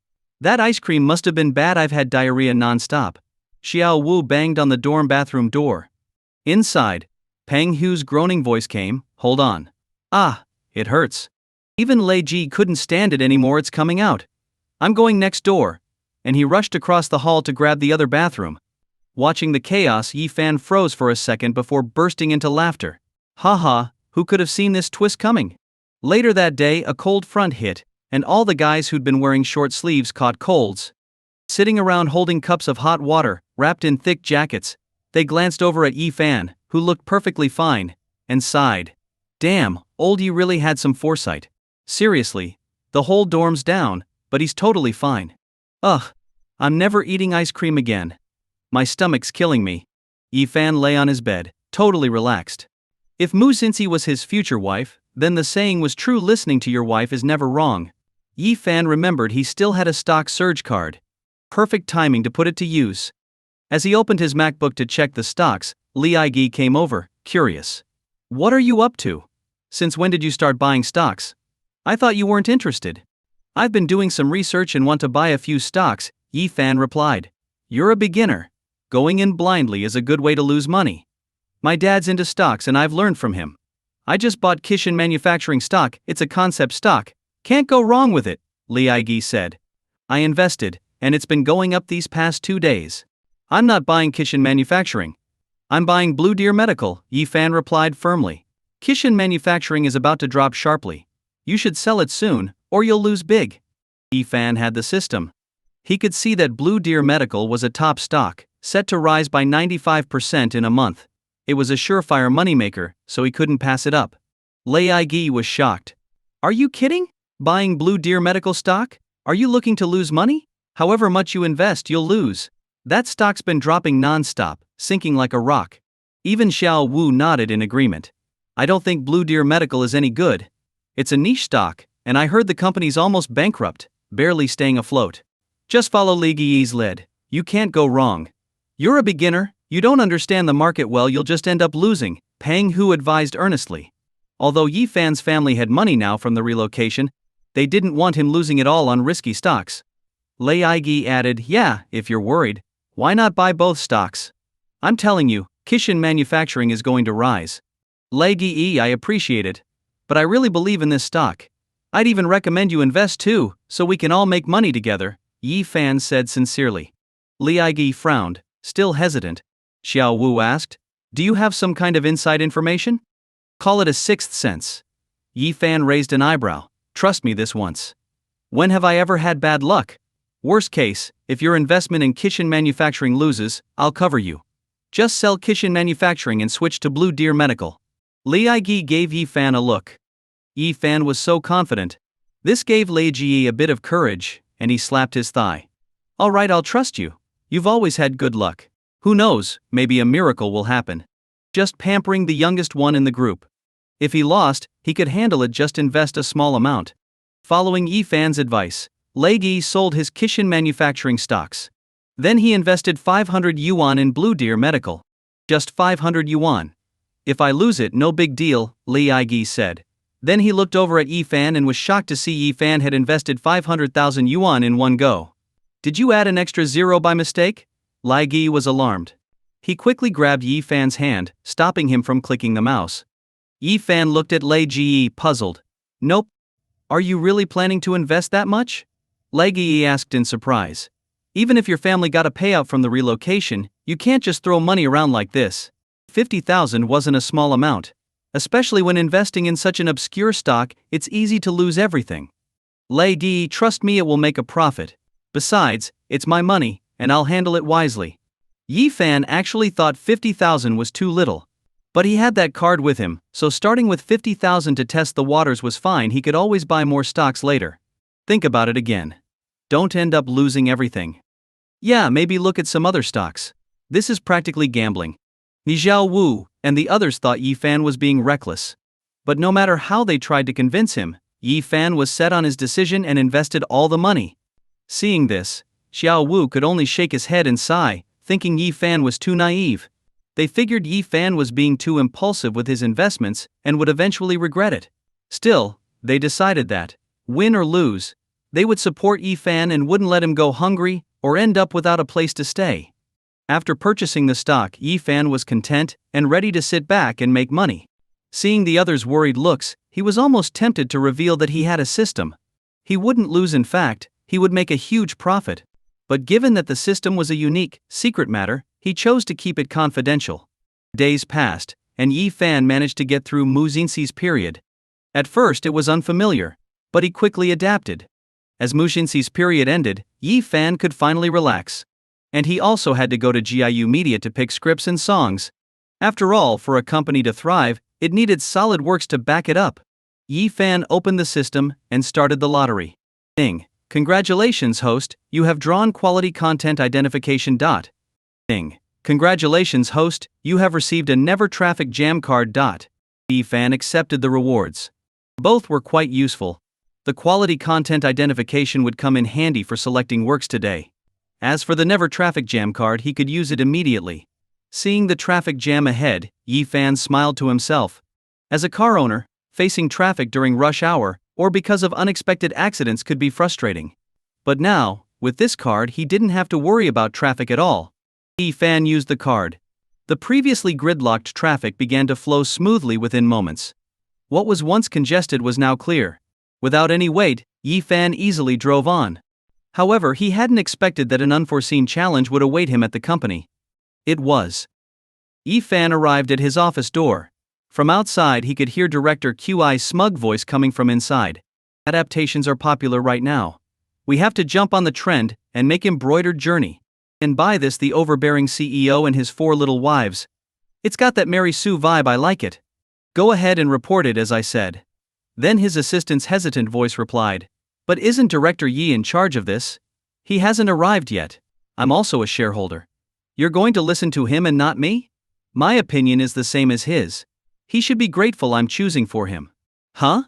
That ice cream must have been bad. I've had diarrhea non-stop." Xiao Wu banged on the dorm bathroom door. Inside, Peng Hu's groaning voice came, "Hold on. Ah, it hurts." Even Lei Ji couldn't stand it anymore. "It's coming out. I'm going next door." And he rushed across the hall to grab the other bathroom. Watching the chaos, Yifan froze for a second before bursting into laughter. Haha, who could have seen this twist coming? Later that day, a cold front hit, and all the guys who'd been wearing short sleeves caught colds. Sitting around holding cups of hot water, wrapped in thick jackets, they glanced over at Yifan, who looked perfectly fine, and sighed. Damn, old Yi really had some foresight. Seriously, the whole dorm's down, but he's totally fine. Ugh, I'm never eating ice cream again. My stomach's killing me. Yifan lay on his bed, totally relaxed. If Musinchi was his future wife, then the saying was true: listening to your wife is never wrong. Yifan remembered he still had a stock surge card. Perfect timing to put it to use. As he opened his MacBook to check the stocks, Li Aigi came over, curious. "What are you up to? Since when did you start buying stocks? I thought you weren't interested." "I've been doing some research and want to buy a few stocks," Yifan replied. "You're a beginner. Going in blindly is a good way to lose money. My dad's into stocks and I've learned from him. I just bought Kishin Manufacturing stock. It's a concept stock. Can't go wrong with it," Li Aigi said. "I invested, and it's been going up these past 2 days. I'm not buying Kishin Manufacturing. I'm buying Blue Deer Medical," Yifan replied firmly. "Kishin Manufacturing is about to drop sharply. You should sell it soon, or you'll lose big." Yifan had the system. He could see that Blue Deer Medical was a top stock, set to rise by 95% in a month. It was a surefire moneymaker, so he couldn't pass it up. Lei Aigi was shocked. "Are you kidding? Buying Blue Deer Medical stock? Are you looking to lose money? However much you invest, you'll lose. That stock's been dropping non-stop, sinking like a rock." Even Xiao Wu nodded in agreement. I don't think Blue Deer Medical is any good. It's a niche stock, and I heard the company's almost bankrupt, barely staying afloat. Just follow Li Yi's lead. You can't go wrong. You're a beginner, you don't understand the market well, you'll just end up losing, Peng Hu advised earnestly. Although Yi Fan's family had money now from the relocation, they didn't want him losing it all on risky stocks. Lei Aigi added, yeah, if you're worried, why not buy both stocks? I'm telling you, Kishin manufacturing is going to rise. Lei Yi, I appreciate it, but I really believe in this stock. I'd even recommend you invest too, so we can all make money together, Yi Fan said sincerely. Li Aigi frowned, still hesitant. Xiao Wu asked, do you have some kind of inside information? Call it a sixth sense. Yi Fan raised an eyebrow. Trust me this once. When have I ever had bad luck? Worst case, if your investment in Kishin Manufacturing loses, I'll cover you. Just sell Kishin Manufacturing and switch to Blue Deer Medical. Li Aigi gave Yi Fan a look. Yi Fan was so confident. This gave Lei Ji a bit of courage, and he slapped his thigh. Alright, I'll trust you. You've always had good luck. Who knows, maybe a miracle will happen. Just pampering the youngest one in the group. If he lost, he could handle it, just invest a small amount. Following Yi Fan's advice, Lei Ji sold his Kishin Manufacturing stocks. Then he invested 500 yuan in Blue Deer Medical. Just 500 yuan. If I lose it, no big deal, Li Aigi said. Then he looked over at Yi Fan and was shocked to see Yi Fan had invested 500,000 yuan in one go. Did you add an extra zero by mistake? Li Gi was alarmed. He quickly grabbed Yi Fan's hand, stopping him from clicking the mouse. Yi Fan looked at Lei Ji, puzzled. Nope. Are you really planning to invest that much? Lei Ji asked in surprise. Even if your family got a payout from the relocation, you can't just throw money around like this. 50,000 wasn't a small amount. Especially when investing in such an obscure stock, it's easy to lose everything. Lei Ji, trust me, it will make a profit. Besides, it's my money, and I'll handle it wisely. Yi Fan actually thought 50,000 was too little. But he had that card with him, so starting with 50,000 to test the waters was fine. He could always buy more stocks later. Think about it again. Don't end up losing everything. Yeah, maybe look at some other stocks. This is practically gambling. Ni Xiao Wu and the others thought Yi Fan was being reckless. But no matter how they tried to convince him, Yi Fan was set on his decision and invested all the money. Seeing this, Xiao Wu could only shake his head and sigh, thinking Yi Fan was too naive. They figured Yi Fan was being too impulsive with his investments and would eventually regret it. Still, they decided that, win or lose, they would support Yi Fan and wouldn't let him go hungry or end up without a place to stay. After purchasing the stock, Yi Fan was content and ready to sit back and make money. Seeing the others' worried looks, he was almost tempted to reveal that he had a system. He wouldn't lose, in fact, he would make a huge profit. But given that the system was a unique, secret matter, he chose to keep it confidential. Days passed, and Yi Fan managed to get through Mu Xinxi's period. At first it was unfamiliar, but he quickly adapted. As Mu Xinxi's period ended, Yi Fan could finally relax. And he also had to go to GIU Media to pick scripts and songs. After all, for a company to thrive, it needed solid works to back it up. Yi Fan opened the system and started the lottery. Ding. Congratulations, host, you have drawn quality content identification. Ding. Congratulations, host, you have received a never traffic jam card. Yi Fan accepted the rewards. Both were quite useful. The quality content identification would come in handy for selecting works today. As for the never traffic jam card, he could use it immediately. Seeing the traffic jam ahead, Yi Fan smiled to himself. As a car owner, facing traffic during rush hour, or because of unexpected accidents, could be frustrating. But now, with this card, he didn't have to worry about traffic at all. Yi Fan used the card. The previously gridlocked traffic began to flow smoothly within moments. What was once congested was now clear. Without any wait, Yi Fan easily drove on. However, he hadn't expected that an unforeseen challenge would await him at the company. It was. Yi Fan arrived at his office door. From outside he could hear Director Qi's smug voice coming from inside. Adaptations are popular right now. We have to jump on the trend and make embroidered journey. And by this the overbearing CEO and his 4 little wives. It's got that Mary Sue vibe, I like it. Go ahead and report it as I said. Then his assistant's hesitant voice replied. But isn't Director Yi in charge of this? He hasn't arrived yet. I'm also a shareholder. You're going to listen to him and not me? My opinion is the same as his. He should be grateful I'm choosing for him. Huh?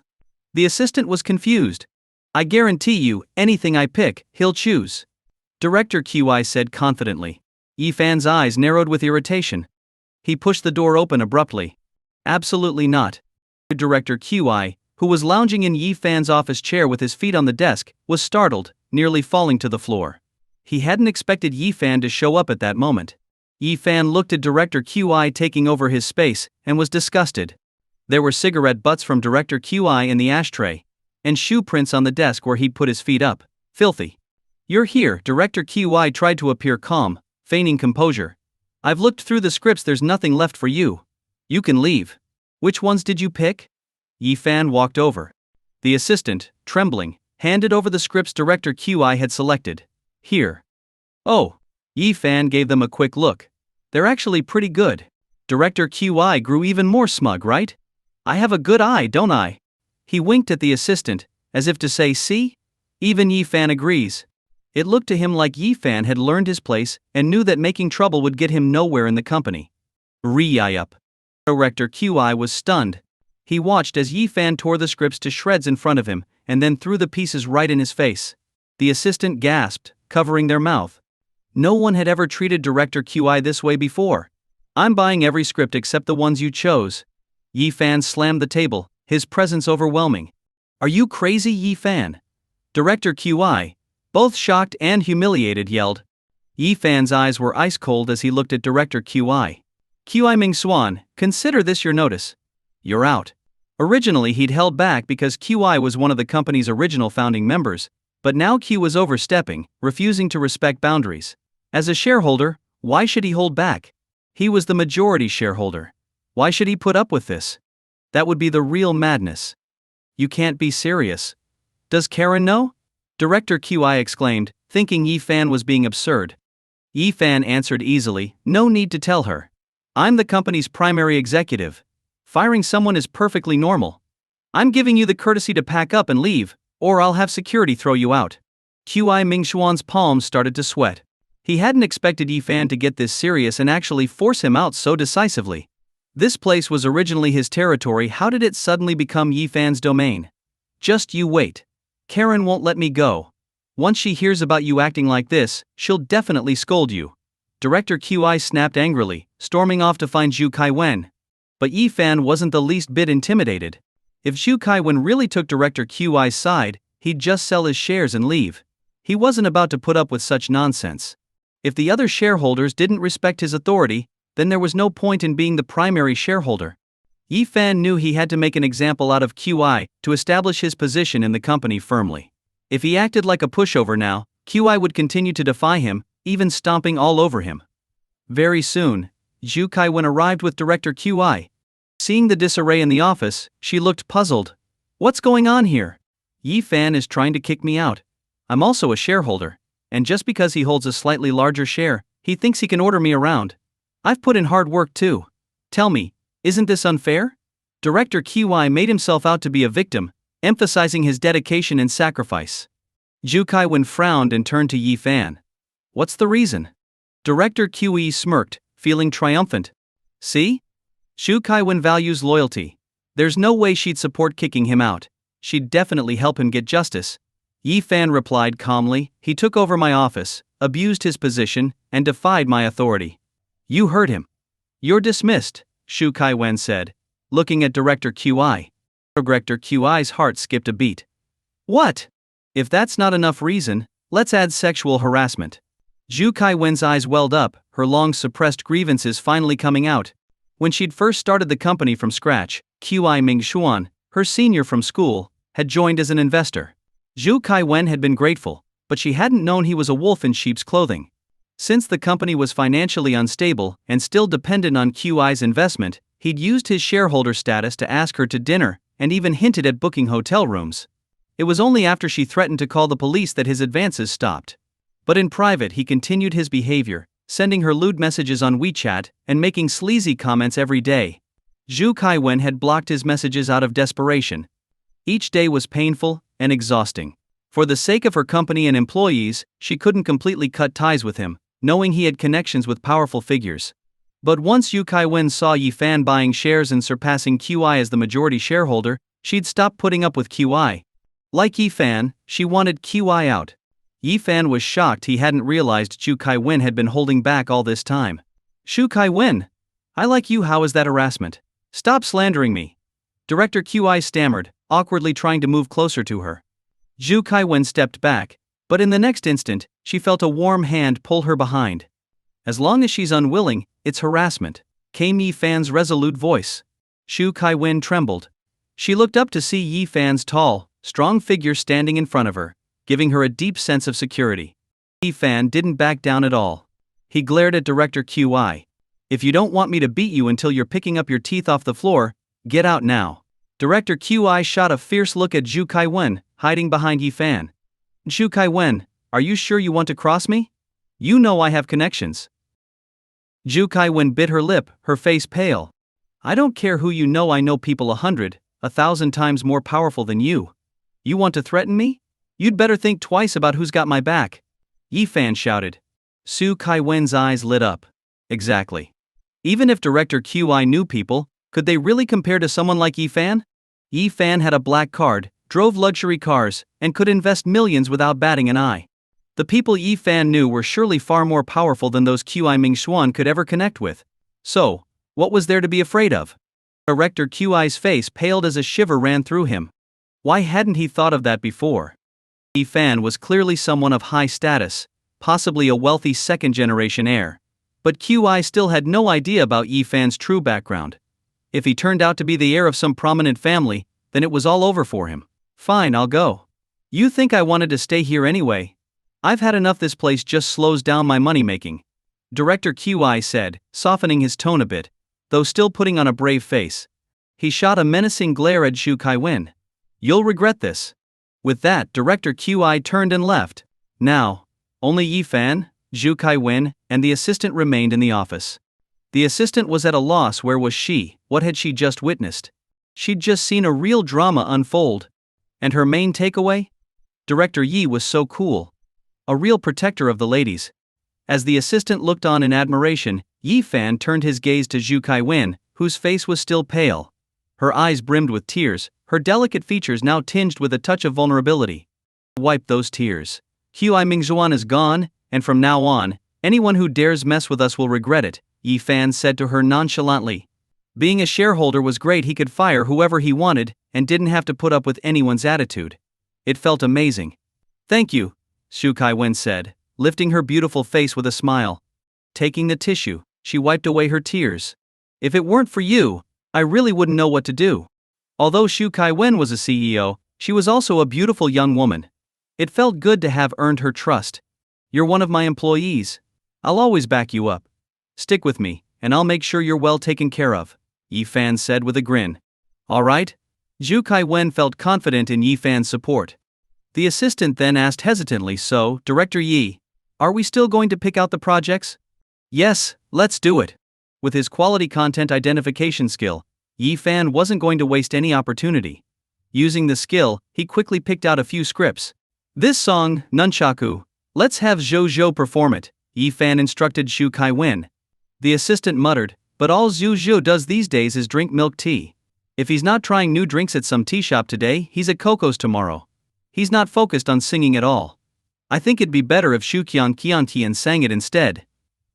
The assistant was confused. I guarantee you, anything I pick, he'll choose. Director QI said confidently. Yi-Fan's eyes narrowed with irritation. He pushed the door open abruptly. Absolutely not. Director QI, who was lounging in Yi-Fan's office chair with his feet on the desk, was startled, nearly falling to the floor. He hadn't expected Yi-Fan to show up at that moment. Yi-Fan looked at Director QI taking over his space, and was disgusted. There were cigarette butts from Director QI in the ashtray, and shoe prints on the desk where he'd put his feet up. Filthy. You're here. Director QI tried to appear calm, feigning composure. I've looked through the scripts, there's nothing left for you. You can leave. Which ones did you pick? Yi-Fan walked over. The assistant, trembling, handed over the scripts Director QI had selected. Here. Oh. Yi-Fan gave them a quick look. They're actually pretty good. Director QI grew even more smug, right? I have a good eye, don't I? He winked at the assistant, as if to say, see? Even Yi-Fan agrees. It looked to him like Yi-Fan had learned his place and knew that making trouble would get him nowhere in the company. Re-up. Director QI was stunned. He watched as Yi-Fan tore the scripts to shreds in front of him, and then threw the pieces right in his face. The assistant gasped, covering their mouth. No one had ever treated Director QI this way before. I'm buying every script except the ones you chose. Yi-Fan slammed the table, his presence overwhelming. Are you crazy, Yi-Fan? Director QI, both shocked and humiliated, yelled. Yi-Fan's eyes were ice cold as he looked at Director QI. QI Ming-Swan, consider this your notice. You're out. Originally he'd held back because QI was one of the company's original founding members, but now Q was overstepping, refusing to respect boundaries. As a shareholder, why should he hold back? He was the majority shareholder. Why should he put up with this? That would be the real madness. You can't be serious. Does Karen know? Director QI exclaimed, thinking Yi-Fan was being absurd. Yi-Fan answered easily, no need to tell her. I'm the company's primary executive. Firing someone is perfectly normal. I'm giving you the courtesy to pack up and leave, or I'll have security throw you out. QI Ming-Xuan's palms started to sweat. He hadn't expected Yi-Fan to get this serious and actually force him out so decisively. This place was originally his territory. How did it suddenly become Yi-Fan's domain? Just you wait. Karen won't let me go. Once she hears about you acting like this, she'll definitely scold you. Director QI snapped angrily, storming off to find Zhu Kaiwen. But Yi-Fan wasn't the least bit intimidated. If Zhu Kaiwen really took Director QI's side, he'd just sell his shares and leave. He wasn't about to put up with such nonsense. If the other shareholders didn't respect his authority, then there was no point in being the primary shareholder. Yi-Fan knew he had to make an example out of QI to establish his position in the company firmly. If he acted like a pushover now, QI would continue to defy him, even stomping all over him. Very soon, Zhu Kaiwen arrived with Director QI. Seeing the disarray in the office, she looked puzzled. What's going on here? Yi-Fan is trying to kick me out. I'm also a shareholder, and just because he holds a slightly larger share, he thinks he can order me around. I've put in hard work too. Tell me, isn't this unfair? Director QI made himself out to be a victim, emphasizing his dedication and sacrifice. Zhu Kaiwen frowned and turned to Yi-Fan. What's the reason? Director QE smirked, feeling triumphant. See? Zhu Kaiwen values loyalty. There's no way she'd support kicking him out. She'd definitely help him get justice. Yi-Fan replied calmly, he took over my office, abused his position, and defied my authority. You heard him. You're dismissed, Zhu Kaiwen said, looking at Director QI. Director QI's heart skipped a beat. What? If that's not enough reason, let's add sexual harassment. Zhu Kaiwen's eyes welled up, her long-suppressed grievances finally coming out. When she'd first started the company from scratch, QI Ming-Xuan, her senior from school, had joined as an investor. Zhu Kaiwen had been grateful, but she hadn't known he was a wolf in sheep's clothing. Since the company was financially unstable and still dependent on QI's investment, he'd used his shareholder status to ask her to dinner and even hinted at booking hotel rooms. It was only after she threatened to call the police that his advances stopped. But in private he continued his behavior, sending her lewd messages on WeChat and making sleazy comments every day. Zhu Kaiwen had blocked his messages out of desperation. Each day was painful and exhausting. For the sake of her company and employees, she couldn't completely cut ties with him, knowing he had connections with powerful figures. But once Yu Kai-wen saw Yi Fan buying shares and surpassing QI as the majority shareholder, she'd stopped putting up with QI. Like Yi Fan, she wanted QI out. Yi Fan was shocked he hadn't realized Shu Kai-wen had been holding back all this time. Shu Kai-wen, I like you. How is that harassment? Stop slandering me. Director QI stammered, awkwardly trying to move closer to her. Shu Kai-wen stepped back, but in the next instant, she felt a warm hand pull her behind. As long as she's unwilling, it's harassment, came Yi Fan's resolute voice. Shu Kai-wen trembled. She looked up to see Yi Fan's tall, strong figure standing in front of her, giving her a deep sense of security. Yi Fan didn't back down at all. He glared at Director QI. If you don't want me to beat you until you're picking up your teeth off the floor, get out now. Director QI shot a fierce look at Shu Kai-wen, hiding behind Yi Fan. Shu Kai-wen, are you sure you want to cross me? You know I have connections. Shu Kai-wen bit her lip, her face pale. I don't care who you know. I know people 100, 1,000 times more powerful than you. You want to threaten me? You'd better think twice about who's got my back. Yi Fan shouted. Shu Kai-wen's eyes lit up. Exactly. Even if Director QI knew people, could they really compare to someone like Yi Fan? Yi Fan had a black card, drove luxury cars, and could invest millions without batting an eye. The people Yi Fan knew were surely far more powerful than those QI Mingxuan could ever connect with. So, what was there to be afraid of? Director QI's face paled as a shiver ran through him. Why hadn't he thought of that before? Yi Fan was clearly someone of high status, possibly a wealthy second-generation heir. But QI still had no idea about Yi Fan's true background. If he turned out to be the heir of some prominent family, then it was all over for him. Fine, I'll go. You think I wanted to stay here anyway? I've had enough. This place just slows down my money-making. Director QI said, softening his tone a bit, though still putting on a brave face. He shot a menacing glare at Shu Kai-wen. You'll regret this. With that, Director QI turned and left. Now, only Yi Fan, Shu Kai-wen, and the assistant remained in the office. The assistant was at a loss. Where was she? What had she just witnessed? She'd just seen a real drama unfold. And her main takeaway? Director Yi was so cool. A real protector of the ladies. As the assistant looked on in admiration, Yi Fan turned his gaze to Shu Kai-wen, whose face was still pale. Her eyes brimmed with tears, her delicate features now tinged with a touch of vulnerability. Wipe those tears. QI Mingxuan is gone, and from now on, anyone who dares mess with us will regret it, Yi Fan said to her nonchalantly. Being a shareholder was great. He could fire whoever he wanted, and didn't have to put up with anyone's attitude. It felt amazing. Thank you, Shu Kai-wen said, lifting her beautiful face with a smile. Taking the tissue, she wiped away her tears. If it weren't for you, I really wouldn't know what to do. Although Shu Kai-wen was a CEO, she was also a beautiful young woman. It felt good to have earned her trust. You're one of my employees. I'll always back you up. Stick with me, and I'll make sure you're well taken care of, Yi Fan said with a grin. All right? Shu Kai-wen felt confident in Yi Fan's support. The assistant then asked hesitantly, so, Director Yi, are we still going to pick out the projects? Yes, let's do it. With his quality content identification skill, Yi Fan wasn't going to waste any opportunity. Using the skill, he quickly picked out a few scripts. This song, Nunchaku, let's have Zhou perform it, Yi Fan instructed Shu Kai-wen. The assistant muttered, but all Zhou does these days is drink milk tea. If he's not trying new drinks at some tea shop today, he's at Coco's tomorrow. He's not focused on singing at all. I think it'd be better if Shu Qian sang it instead.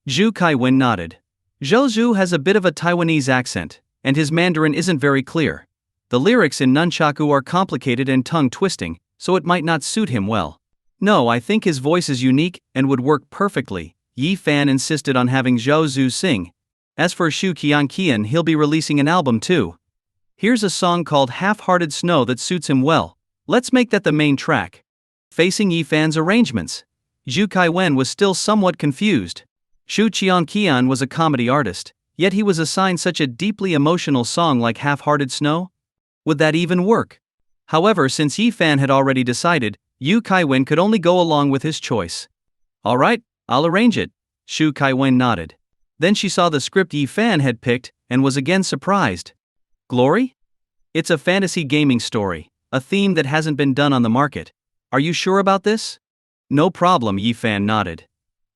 Shu Kai-wen nodded. Zhou has a bit of a Taiwanese accent, and his Mandarin isn't very clear. The lyrics in Nunchaku are complicated and tongue-twisting, so it might not suit him well. No, I think his voice is unique and would work perfectly, Yi Fan insisted on having Zhou sing. As for Shu Qian, he'll be releasing an album too. Here's a song called Half-Hearted Snow that suits him well. Let's make that the main track. Facing Yi Fan's arrangements, Shu Kai-wen was still somewhat confused. Shu Qian was a comedy artist, yet he was assigned such a deeply emotional song like Half-Hearted Snow? Would that even work? However, since Yi Fan had already decided, Yu Kai-wen could only go along with his choice. All right, I'll arrange it, Shu Kai-wen nodded. Then she saw the script Yi Fan had picked, and was again surprised. Glory? It's a fantasy gaming story, a theme that hasn't been done on the market. Are you sure about this? No problem, Yi Fan nodded.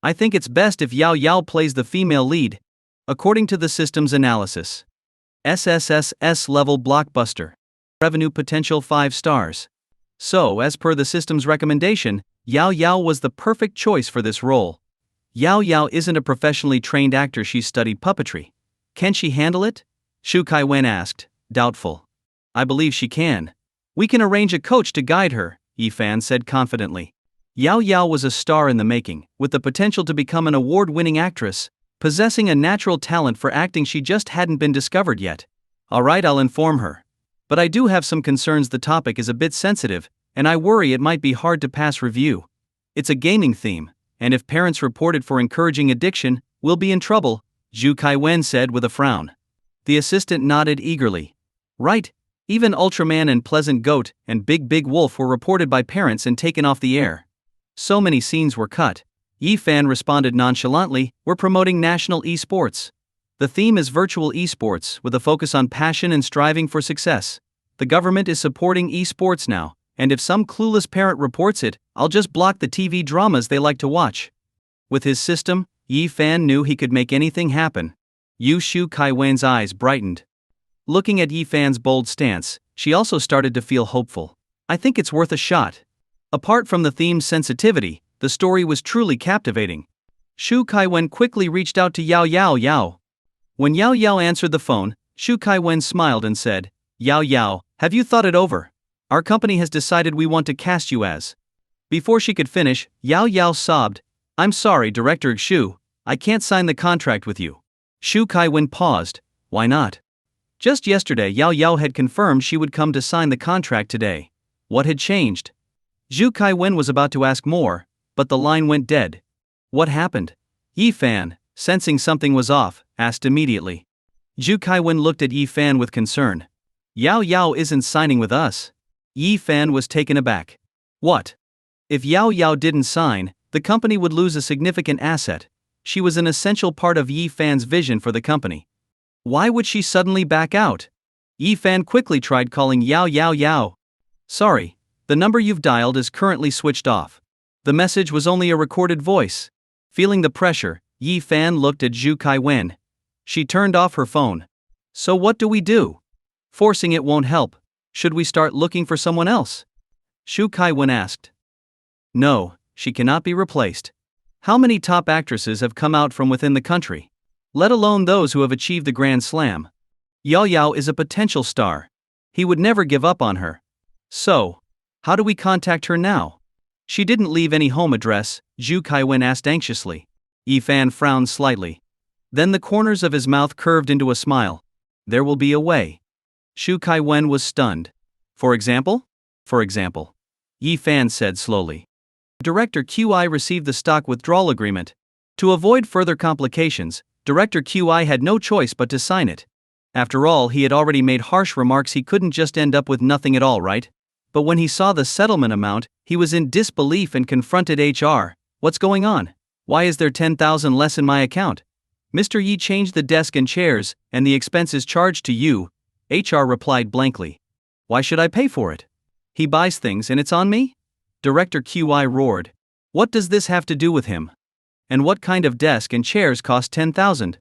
I think it's best if Yao Yao plays the female lead. According to the system's analysis, SSSS level blockbuster. Revenue potential 5 stars. So, as per the system's recommendation, Yao Yao was the perfect choice for this role. Yao Yao isn't a professionally trained actor, she's studied puppetry. Can she handle it? Shu Kai-wen asked, doubtful. I believe she can. We can arrange a coach to guide her, Yi Fan said confidently. Yao Yao was a star in the making, with the potential to become an award-winning actress, possessing a natural talent for acting. She just hadn't been discovered yet. Alright, I'll inform her. But I do have some concerns. The topic is a bit sensitive, and I worry it might be hard to pass review. It's a gaming theme, and if parents report it for encouraging addiction, we'll be in trouble, Zhu Kai-wen said with a frown. The assistant nodded eagerly. Right, even Ultraman and Pleasant Goat and Big Big Wolf were reported by parents and taken off the air. So many scenes were cut. Yi Fan responded nonchalantly, we're promoting national esports. The theme is virtual esports with a focus on passion and striving for success. The government is supporting esports now, and if some clueless parent reports it, I'll just block the TV dramas they like to watch. With his system, Yi Fan knew he could make anything happen. Shu Kai-wen's eyes brightened. Looking at Yi Fan's bold stance, she also started to feel hopeful. I think it's worth a shot. Apart from the theme's sensitivity, the story was truly captivating. Shu Kai-wen quickly reached out to Yao Yao. When Yao Yao answered the phone, Shu Kai-wen smiled and said, Yao Yao, have you thought it over? Our company has decided we want to cast you as. Before she could finish, Yao Yao sobbed, I'm sorry, Director Shu, I can't sign the contract with you. Shu Kai-wen paused, why not? Just yesterday Yao Yao had confirmed she would come to sign the contract today. What had changed? Zhu Kai-wen was about to ask more, but the line went dead. What happened? Yi Fan, sensing something was off, asked immediately. Zhu Kai-wen looked at Yi Fan with concern. Yao Yao isn't signing with us. Yi Fan was taken aback. What? If Yao Yao didn't sign, the company would lose a significant asset. She was an essential part of Yi Fan's vision for the company. Why would she suddenly back out? Yi Fan quickly tried calling Yao Yao. Sorry, the number you've dialed is currently switched off. The message was only a recorded voice. Feeling the pressure, Yi Fan looked at Zhu Kai-wen. She turned off her phone. So what do we do? Forcing it won't help. Should we start looking for someone else? Shu Kai-wen asked. No, she cannot be replaced. How many top actresses have come out from within the country? Let alone those who have achieved the Grand Slam. Yao Yao is a potential star. He would never give up on her. So, how do we contact her now? She didn't leave any home address, Zhu Kai-wen asked anxiously. Yi Fan frowned slightly. Then the corners of his mouth curved into a smile. There will be a way. Shu Kai-wen was stunned. For example? For example. Yi Fan said slowly. Director QI received the stock withdrawal agreement. To avoid further complications, Director QI had no choice but to sign it. After all, he had already made harsh remarks. He couldn't just end up with nothing at all, right? But when he saw the settlement amount, he was in disbelief and confronted HR. What's going on? Why is there 10,000 less in my account? Mr. Yi changed the desk and chairs, and the expenses charged to you. HR replied blankly. Why should I pay for it? He buys things and it's on me? Director QI roared. What does this have to do with him? And what kind of desk and chairs cost 10,000?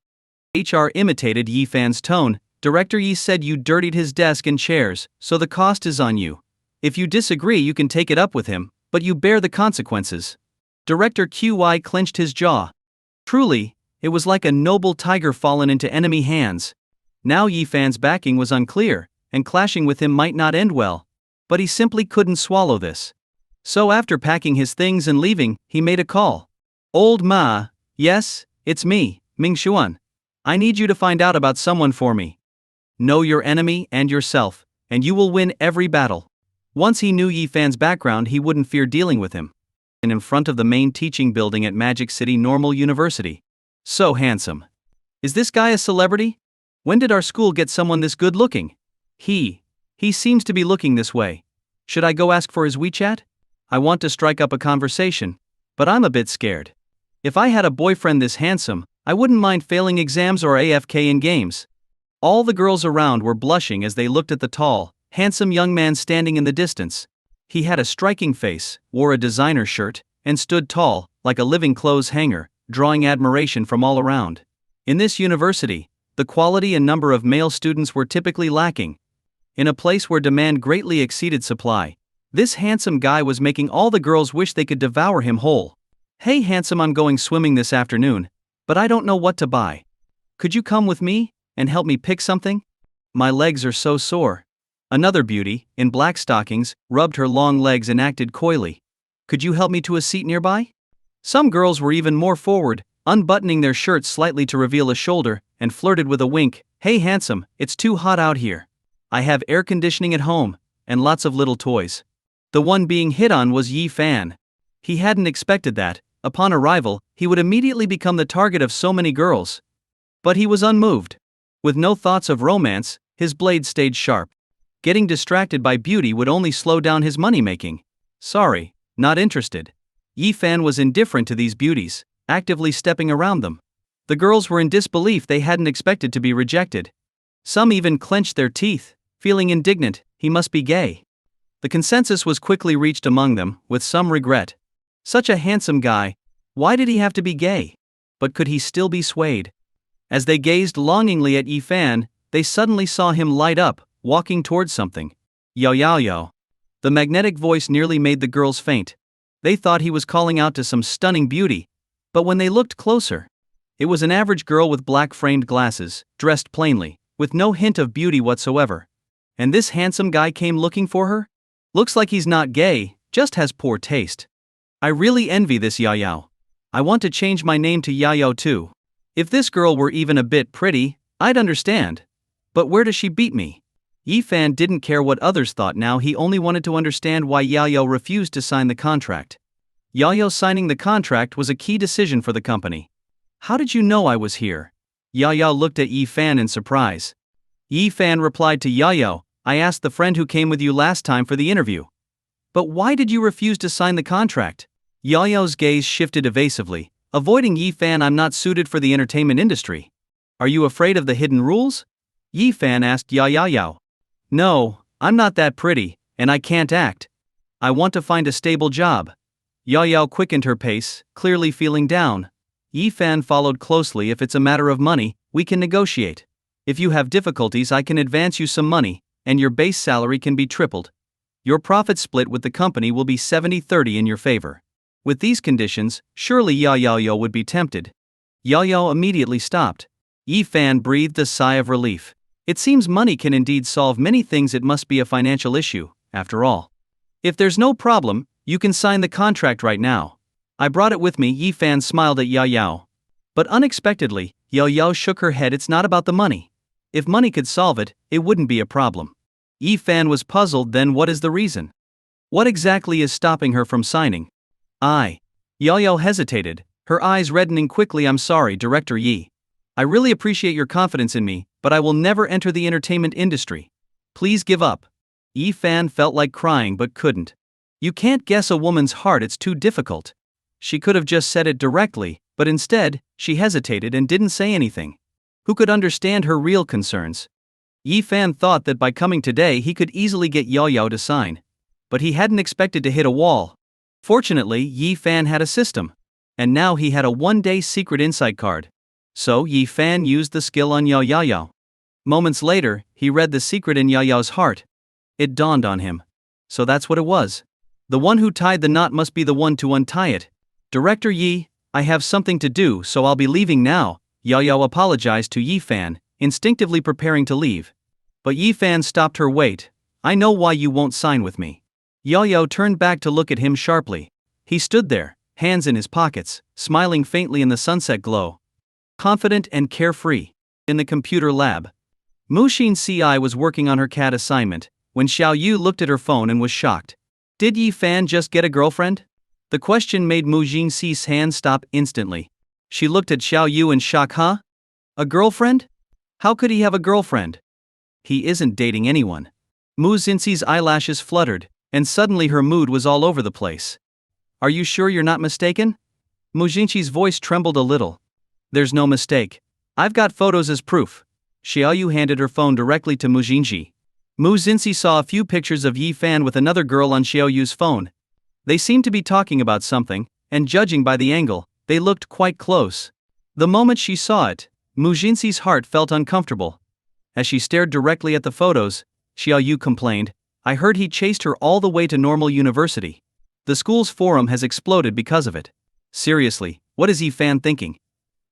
HR imitated Yi Fan's tone. Director Yi said you dirtied his desk and chairs, so the cost is on you. If you disagree, you can take it up with him, but you bear the consequences. Director QI clenched his jaw. Truly, it was like a noble tiger fallen into enemy hands. Now Yi Fan's backing was unclear, and clashing with him might not end well. But he simply couldn't swallow this. So after packing his things and leaving, he made a call. Old Ma, yes, it's me, Ming Xuan. I need you to find out about someone for me. Know your enemy and yourself, and you will win every battle. Once he knew Yi Fan's background, he wouldn't fear dealing with him. And in front of the main teaching building at Magic City Normal University. So handsome. Is this guy a celebrity? When did our school get someone this good looking? He seems to be looking this way. Should I go ask for his WeChat? I want to strike up a conversation, but I'm a bit scared. If I had a boyfriend this handsome, I wouldn't mind failing exams or AFK in games. All the girls around were blushing as they looked at the tall, handsome young man standing in the distance. He had a striking face, wore a designer shirt, and stood tall, like a living clothes hanger, drawing admiration from all around. In this university, the quality and number of male students were typically lacking. In a place where demand greatly exceeded supply, this handsome guy was making all the girls wish they could devour him whole. "Hey handsome, I'm going swimming this afternoon, but I don't know what to buy. Could you come with me and help me pick something? My legs are so sore." Another beauty, in black stockings, rubbed her long legs and acted coyly. "Could you help me to a seat nearby?" Some girls were even more forward, unbuttoning their shirts slightly to reveal a shoulder, and flirted with a wink. "Hey handsome, it's too hot out here. I have air conditioning at home, and lots of little toys." The one being hit on was Yi Fan. He hadn't expected that, upon arrival, he would immediately become the target of so many girls. But he was unmoved. With no thoughts of romance, his blade stayed sharp. Getting distracted by beauty would only slow down his money-making. "Sorry, not interested." Yi Fan was indifferent to these beauties, actively stepping around them. The girls were in disbelief. They hadn't expected to be rejected. Some even clenched their teeth, feeling indignant. He must be gay. The consensus was quickly reached among them, with some regret. Such a handsome guy, why did he have to be gay? But could he still be swayed? As they gazed longingly at Yi Fan, they suddenly saw him light up, walking towards something. "Yo yo yo." The magnetic voice nearly made the girls faint. They thought he was calling out to some stunning beauty, but when they looked closer, it was an average girl with black framed glasses, dressed plainly, with no hint of beauty whatsoever. And this handsome guy came looking for her? Looks like he's not gay, just has poor taste. I really envy this Yao. I want to change my name to Yao too. If this girl were even a bit pretty, I'd understand. But where does she beat me? Yi Fan didn't care what others thought now. He only wanted to understand why Yao refused to sign the contract. Yao signing the contract was a key decision for the company. "How did you know I was here?" Yao looked at Yi Fan in surprise. Yi Fan replied to Yao, "I asked the friend who came with you last time for the interview." "But why did you refuse to sign the contract?" Yao's gaze shifted evasively, avoiding Yi Fan. "I'm not suited for the entertainment industry." "Are you afraid of the hidden rules?" Yi Fan asked Yao. "No, I'm not that pretty, and I can't act. I want to find a stable job." Yao quickened her pace, clearly feeling down. Yi Fan followed closely. "If it's a matter of money, we can negotiate. If you have difficulties, I can advance you some money, and your base salary can be tripled. Your profit split with the company will be 70-30 in your favor." With these conditions, surely Yao would be tempted. Yao immediately stopped. Yi Fan breathed a sigh of relief. It seems money can indeed solve many things. It must be a financial issue, after all. "If there's no problem, you can sign the contract right now. I brought it with me." Yi Fan smiled at Yao. But unexpectedly, Yao shook her head. "It's not about the money. If money could solve it, it wouldn't be a problem." Yi Fan was puzzled. "Then what is the reason? What exactly is stopping her from signing?" Yao hesitated, her eyes reddening quickly. "I'm sorry, Director Yi. I really appreciate your confidence in me, but I will never enter the entertainment industry. Please give up." Yi Fan felt like crying but couldn't. You can't guess a woman's heart. It's too difficult. She could have just said it directly, but instead, she hesitated and didn't say anything. Who could understand her real concerns? Yi Fan thought that by coming today he could easily get Yao to sign. But he hadn't expected to hit a wall. Fortunately, Yi Fan had a system. And now he had a one-day secret insight card. So Yi Fan used the skill on Yao. Moments later, he read the secret in Yao's heart. It dawned on him. So that's what it was. The one who tied the knot must be the one to untie it. "Director Yi, I have something to do, so I'll be leaving now." Yao apologized to Yi Fan, instinctively preparing to leave. But Yi Fan stopped her. "Wait, I know why you won't sign with me." Yao turned back to look at him sharply. He stood there, hands in his pockets, smiling faintly in the sunset glow. Confident and carefree. In the computer lab, Mu Xin CI was working on her CAD assignment, when Xiao Yu looked at her phone and was shocked. Did Yi Fan just get a girlfriend? The question made Mu Xinxi's hand stop instantly. She looked at Xiao Yu in shock. Huh? A girlfriend? How could he have a girlfriend? He isn't dating anyone. Mu Xinxi's eyelashes fluttered, and suddenly her mood was all over the place. Are you sure you're not mistaken? Mu Xinxi's voice trembled a little. There's no mistake. I've got photos as proof. Xiao Yu handed her phone directly to Mu Xinxi. Mu Xinxi saw a few pictures of Yi Fan with another girl on Xiao Yu's phone. They seemed to be talking about something, and judging by the angle, they looked quite close. The moment she saw it, Mujinsi's heart felt uncomfortable. As she stared directly at the photos, Xiaoyu complained, I heard he chased her all the way to normal university. The school's forum has exploded because of it. Seriously, what is Yifan thinking?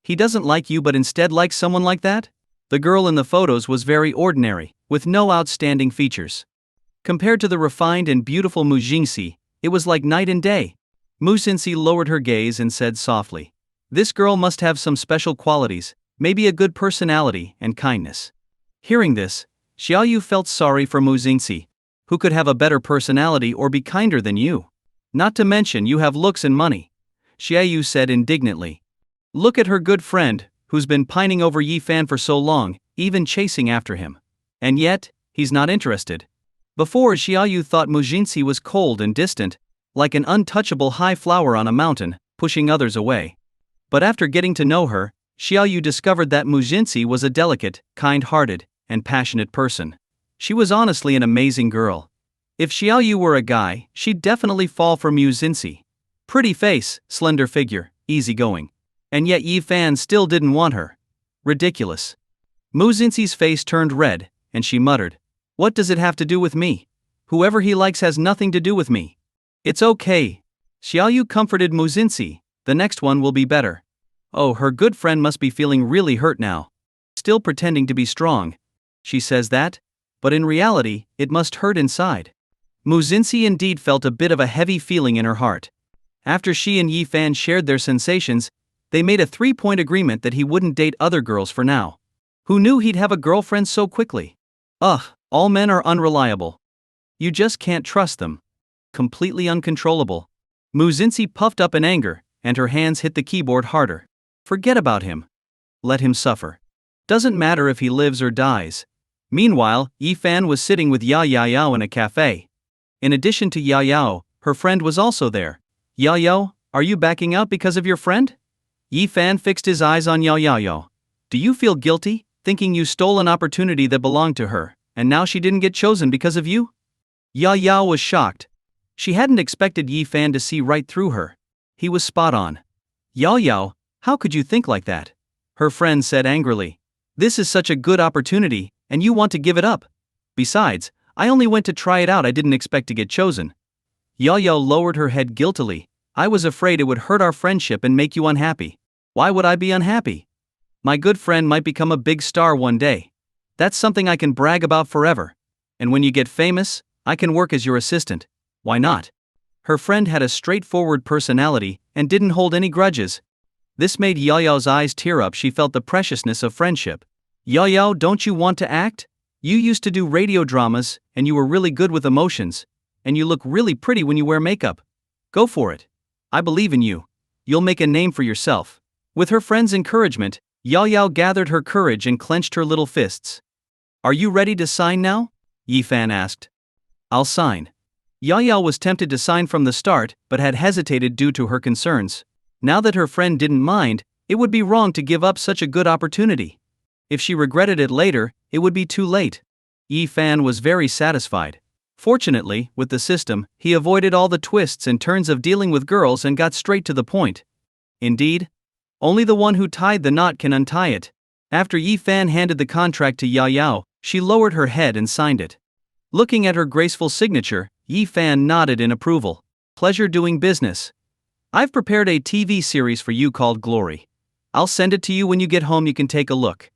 He doesn't like you but instead likes someone like that? The girl in the photos was very ordinary, with no outstanding features. Compared to the refined and beautiful Mujinsi, it was like night and day. Mujinsi lowered her gaze and said softly, this girl must have some special qualities, maybe a good personality and kindness. Hearing this, Xiaoyu felt sorry for Mujinsi. Who could have a better personality or be kinder than you? Not to mention you have looks and money. Xiaoyu said indignantly. Look at her good friend, who's been pining over Yifan for so long, even chasing after him. And yet, he's not interested. Before, Xiaoyu thought Mujinsi was cold and distant, like an untouchable high flower on a mountain, pushing others away. But after getting to know her, Xiaoyu discovered that Mujinsi was a delicate, kind-hearted, and passionate person. She was honestly an amazing girl. If Xiaoyu were a guy, she'd definitely fall for Mujinsi. Pretty face, slender figure, easygoing. And yet Yifan still didn't want her. Ridiculous. Mujinsi's face turned red, and she muttered, what does it have to do with me? Whoever he likes has nothing to do with me. It's okay. Xiaoyu comforted Mujinsi, the next one will be better. Oh, her good friend must be feeling really hurt now. Still pretending to be strong. She says that, but in reality, it must hurt inside. Mujinsi indeed felt a bit of a heavy feeling in her heart. After she and Yifan shared their sensations, they made a 3-point agreement that he wouldn't date other girls for now. Who knew he'd have a girlfriend so quickly? Ugh, all men are unreliable. You just can't trust them. Completely uncontrollable. Mujinsi puffed up in anger, and her hands hit the keyboard harder. Forget about him. Let him suffer. Doesn't matter if he lives or dies. Meanwhile, Yifan was sitting with Yao in a cafe. In addition to Yao, her friend was also there. Yao, are you backing out because of your friend? Yifan fixed his eyes on Yao. Do you feel guilty, thinking you stole an opportunity that belonged to her, and now she didn't get chosen because of you? Yao was shocked. She hadn't expected Yifan to see right through her. He was spot on. Yao, how could you think like that? Her friend said angrily. This is such a good opportunity, and you want to give it up. Besides, I only went to try it out, I didn't expect to get chosen. Yao lowered her head guiltily. I was afraid it would hurt our friendship and make you unhappy. Why would I be unhappy? My good friend might become a big star one day. That's something I can brag about forever. And when you get famous, I can work as your assistant. Why not? Her friend had a straightforward personality and didn't hold any grudges. This made Yao's eyes tear up. She felt the preciousness of friendship. Yao, don't you want to act? You used to do radio dramas, and you were really good with emotions. And you look really pretty when you wear makeup. Go for it. I believe in you. You'll make a name for yourself. With her friend's encouragement, Yao gathered her courage and clenched her little fists. Are you ready to sign now? Yifan asked. I'll sign. Yao was tempted to sign from the start, but had hesitated due to her concerns. Now that her friend didn't mind, it would be wrong to give up such a good opportunity. If she regretted it later, it would be too late. Yifan was very satisfied. Fortunately, with the system, he avoided all the twists and turns of dealing with girls and got straight to the point. Indeed, only the one who tied the knot can untie it. After Yifan handed the contract to Yao, she lowered her head and signed it. Looking at her graceful signature, Yifan nodded in approval. Pleasure doing business. I've prepared a TV series for you called Glory. I'll send it to you when you get home, you can take a look.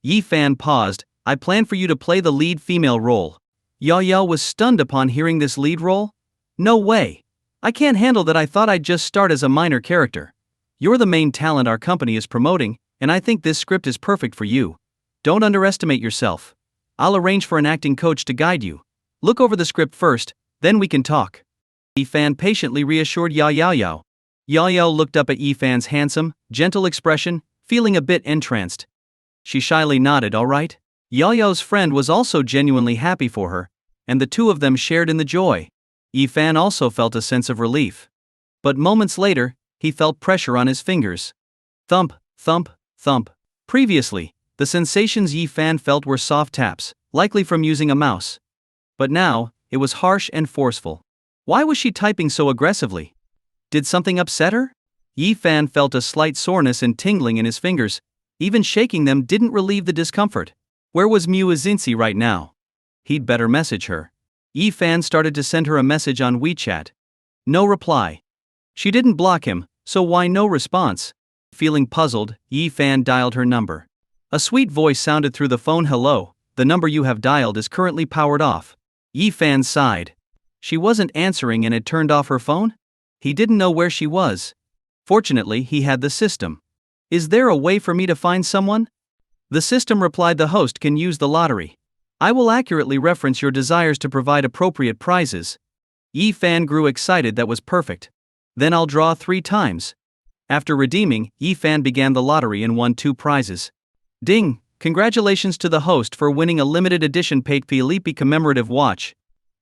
Yifan paused. I plan for you to play the lead female role. Yao was stunned upon hearing this lead role. No way. I can't handle that. I thought I'd just start as a minor character. You're the main talent our company is promoting, and I think this script is perfect for you. Don't underestimate yourself. I'll arrange for an acting coach to guide you. Look over the script first, then we can talk. Yifan patiently reassured Yao. Yao looked up at Yifan's handsome, gentle expression, feeling a bit entranced. She shyly nodded, all right. Yao's friend was also genuinely happy for her, and the two of them shared in the joy. Yifan also felt a sense of relief. But moments later, he felt pressure on his fingers. Thump, thump, thump. Previously, the sensations Yifan felt were soft taps, likely from using a mouse. But now, it was harsh and forceful. Why was she typing so aggressively? Did something upset her? Yifan felt a slight soreness and tingling in his fingers, Even shaking them didn't relieve the discomfort. Where was Muizinsi right now? He'd better message her. Yi Fan started to send her a message on WeChat. No reply. She didn't block him, so why no response? Feeling puzzled, Yi Fan dialed her number. A sweet voice sounded through the phone. Hello, the number you have dialed is currently powered off. Yi Fan sighed. She wasn't answering and had turned off her phone? He didn't know where she was. Fortunately, he had the system. Is there a way for me to find someone? The system replied. The host can use the lottery. I will accurately reference your desires to provide appropriate prizes. Yi Fan grew excited. That was perfect. Then I'll draw 3 times. After redeeming, Yi Fan began the lottery and won 2 prizes. Ding! Congratulations to the host for winning a limited edition Paite Philippe commemorative watch.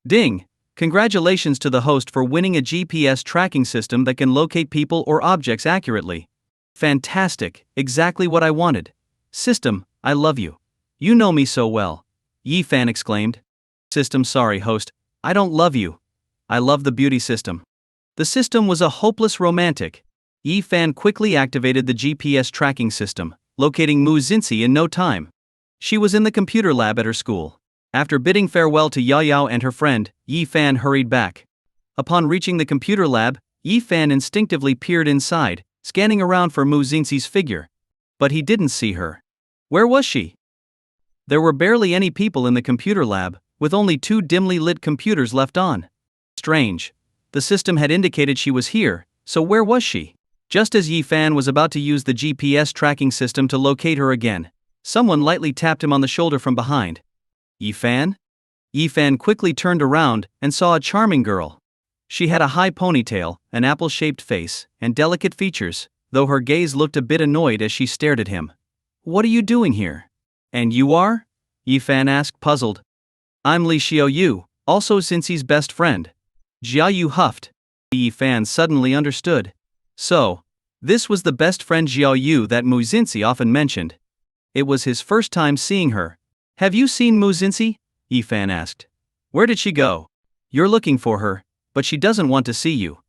Ding! Congratulations to the host for winning a GPS tracking system that can locate people or objects accurately. Fantastic, exactly what I wanted. System, I love you. You know me so well. Yi Fan exclaimed. System, sorry host, I don't love you. I love the beauty system. The system was a hopeless romantic. Yi Fan quickly activated the GPS tracking system, locating Muizinsi in no time. She was in the computer lab at her school. After bidding farewell to Yao Yao and her friend, Yi Fan hurried back. Upon reaching the computer lab, Yi Fan instinctively peered inside, scanning around for Muizinsi's figure. But he didn't see her. Where was she? There were barely any people in the computer lab, with only 2 dimly lit computers left on. Strange. The system had indicated she was here, so where was she? Just as Yi Fan was about to use the GPS tracking system to locate her again, someone lightly tapped him on the shoulder from behind. Yi Fan? Yi Fan quickly turned around and saw a charming girl. She had a high ponytail, an apple-shaped face, and delicate features, though her gaze looked a bit annoyed as she stared at him. What are you doing here? And you are? Yi Fan asked, puzzled. I'm Li Xiaoyu, also Cincy's best friend. Xiaoyu huffed. Yi Fan suddenly understood. So, this was the best friend Xiaoyu that Muizinsi often mentioned. It was his first time seeing her. Have you seen Muizinsi? Yi Fan asked. Where did she go? You're looking for her, but she doesn't want to see you.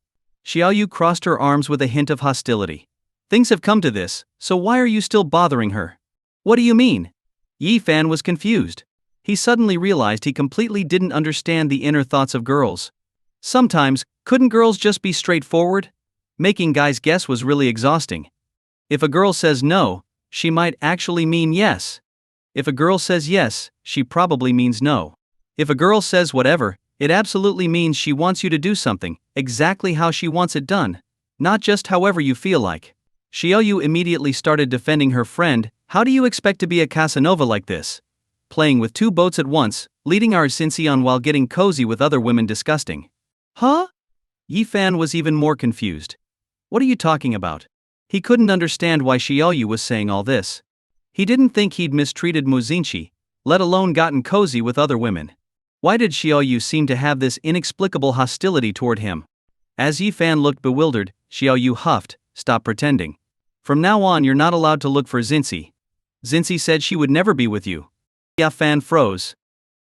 Xiaoyu crossed her arms with a hint of hostility. Things have come to this, so why are you still bothering her? What do you mean? Yi Fan was confused. He suddenly realized he completely didn't understand the inner thoughts of girls. Sometimes, couldn't girls just be straightforward? Making guys guess was really exhausting. If a girl says no, she might actually mean yes. If a girl says yes, she probably means no. If a girl says whatever, it absolutely means she wants you to do something, exactly how she wants it done, not just however you feel like. Xiaoyu immediately started defending her friend. How do you expect to be a Casanova like this? Playing with 2 boats at once, leading our Cincy on while getting cozy with other women, disgusting. Huh? Yi Fan was even more confused. What are you talking about? He couldn't understand why Xiaoyu was saying all this. He didn't think he'd mistreated Muizinsi, let alone gotten cozy with other women. Why did Xiaoyu seem to have this inexplicable hostility toward him? As Yi Fan looked bewildered, Xiaoyu huffed, stop pretending. From now on you're not allowed to look for Cincy. Cincy said she would never be with you. Yi Fan froze.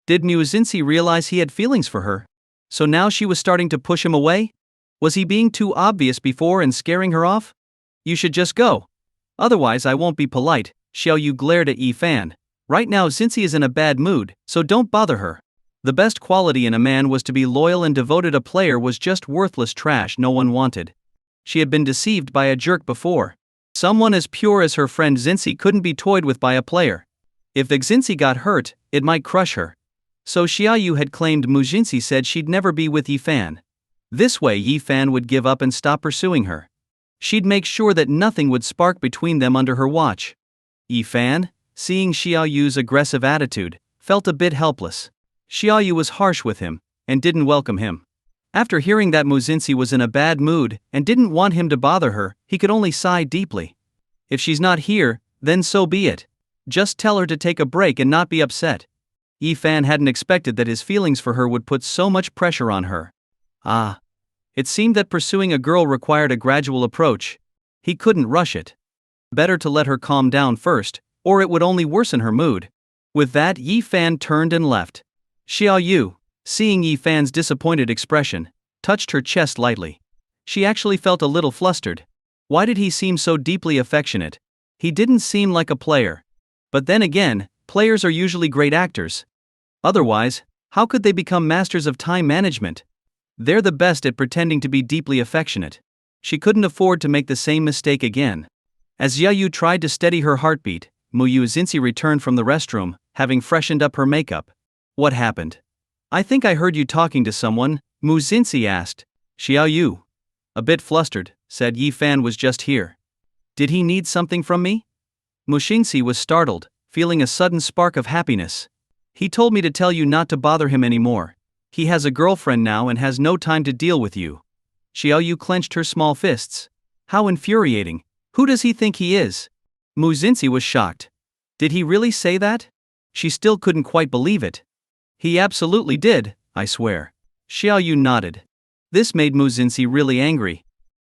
Did Muizinsi realize he had feelings for her? So now she was starting to push him away? Was he being too obvious before and scaring her off? You should just go. Otherwise I won't be polite. Xiaoyu glared at Yi Fan. Right now Cincy is in a bad mood, so don't bother her. The best quality in a man was to be loyal and devoted. A player was just worthless trash no one wanted. She had been deceived by a jerk before. Someone as pure as her friend Cincy couldn't be toyed with by a player. If the Cincy got hurt, it might crush her. So Xiaoyu had claimed Muizinsi said she'd never be with Yi Fan. This way Yi Fan would give up and stop pursuing her. She'd make sure that nothing would spark between them under her watch. Yi Fan, seeing Xiaoyu's aggressive attitude, felt a bit helpless. Xiaoyu was harsh with him, and didn't welcome him. After hearing that Muizinsi was in a bad mood and didn't want him to bother her, he could only sigh deeply. If she's not here, then so be it. Just tell her to take a break and not be upset. Yi Fan hadn't expected that his feelings for her would put so much pressure on her. It seemed that pursuing a girl required a gradual approach. He couldn't rush it. Better to let her calm down first, or it would only worsen her mood. With that, Yi Fan turned and left. Xiaoyu, seeing Yi Fan's disappointed expression, touched her chest lightly. She actually felt a little flustered. Why did he seem so deeply affectionate? He didn't seem like a player. But then again, players are usually great actors. Otherwise, how could they become masters of time management? They're the best at pretending to be deeply affectionate. She couldn't afford to make the same mistake again. As Yayu tried to steady her heartbeat, Zinzi returned from the restroom, having freshened up her makeup. What happened? I think I heard you talking to someone, Zinzi asked. Xiaoyu. A bit flustered, said Yi Fan was just here. Did he need something from me? Muxingxi was startled, feeling a sudden spark of happiness. He told me to tell you not to bother him anymore. He has a girlfriend now and has no time to deal with you. Xiaoyu clenched her small fists. How infuriating. Who does he think he is? Muxingxi was shocked. Did he really say that? She still couldn't quite believe it. He absolutely did, I swear. Xiaoyu nodded. This made Muxingxi really angry.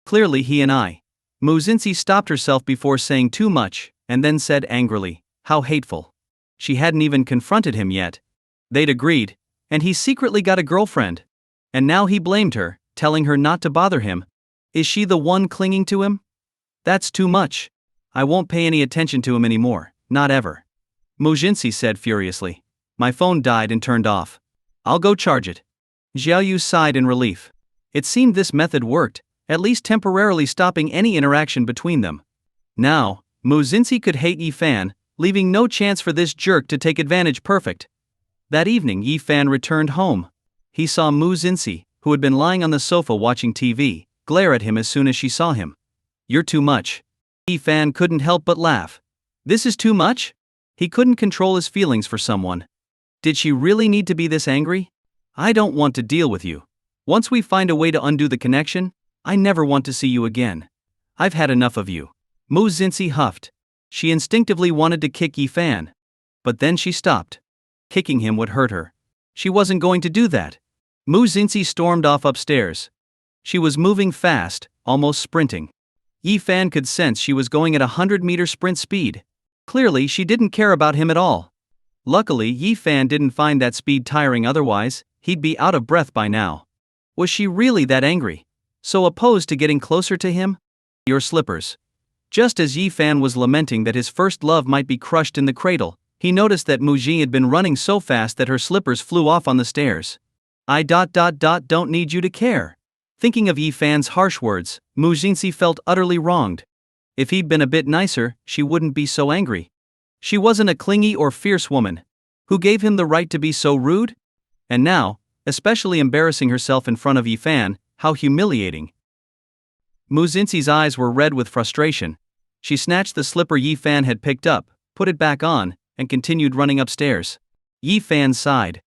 Clearly he and I. Muxingxi stopped herself before saying too much, and then said angrily, how hateful. She hadn't even confronted him yet. They'd agreed, and he secretly got a girlfriend. And now he blamed her, telling her not to bother him. Is she the one clinging to him? That's too much. I won't pay any attention to him anymore, not ever. Muxingxi said furiously. My phone died and turned off. I'll go charge it. Xiaoyu sighed in relief. It seemed this method worked, at least temporarily stopping any interaction between them. Now, Muxingxi could hate Yi Fan, leaving no chance for this jerk to take advantage. Perfect. That evening Yi Fan returned home. He saw Muxingxi, who had been lying on the sofa watching TV, glare at him as soon as she saw him. You're too much. Yi Fan couldn't help but laugh. This is too much? He couldn't control his feelings for someone. Did she really need to be this angry? I don't want to deal with you. Once we find a way to undo the connection, I never want to see you again. I've had enough of you. Muxingxi huffed. She instinctively wanted to kick Yi Fan. But then she stopped. Kicking him would hurt her. She wasn't going to do that. Muxingxi stormed off upstairs. She was moving fast, almost sprinting. Yi Fan could sense she was going at 100-meter sprint speed. Clearly she didn't care about him at all. Luckily Yi Fan didn't find that speed tiring, otherwise, he'd be out of breath by now. Was she really that angry? So opposed to getting closer to him? Your slippers. Just as Yi Fan was lamenting that his first love might be crushed in the cradle, he noticed that Muji had been running so fast that her slippers flew off on the stairs. I don't need you to care. Thinking of Yi Fan's harsh words, Muxingxi felt utterly wronged. If he'd been a bit nicer, she wouldn't be so angry. She wasn't a clingy or fierce woman. Who gave him the right to be so rude? And now, especially embarrassing herself in front of Yi Fan, how humiliating. Muxingxi's eyes were red with frustration. She snatched the slipper Yi Fan had picked up, put it back on, and continued running upstairs. Yi Fan sighed.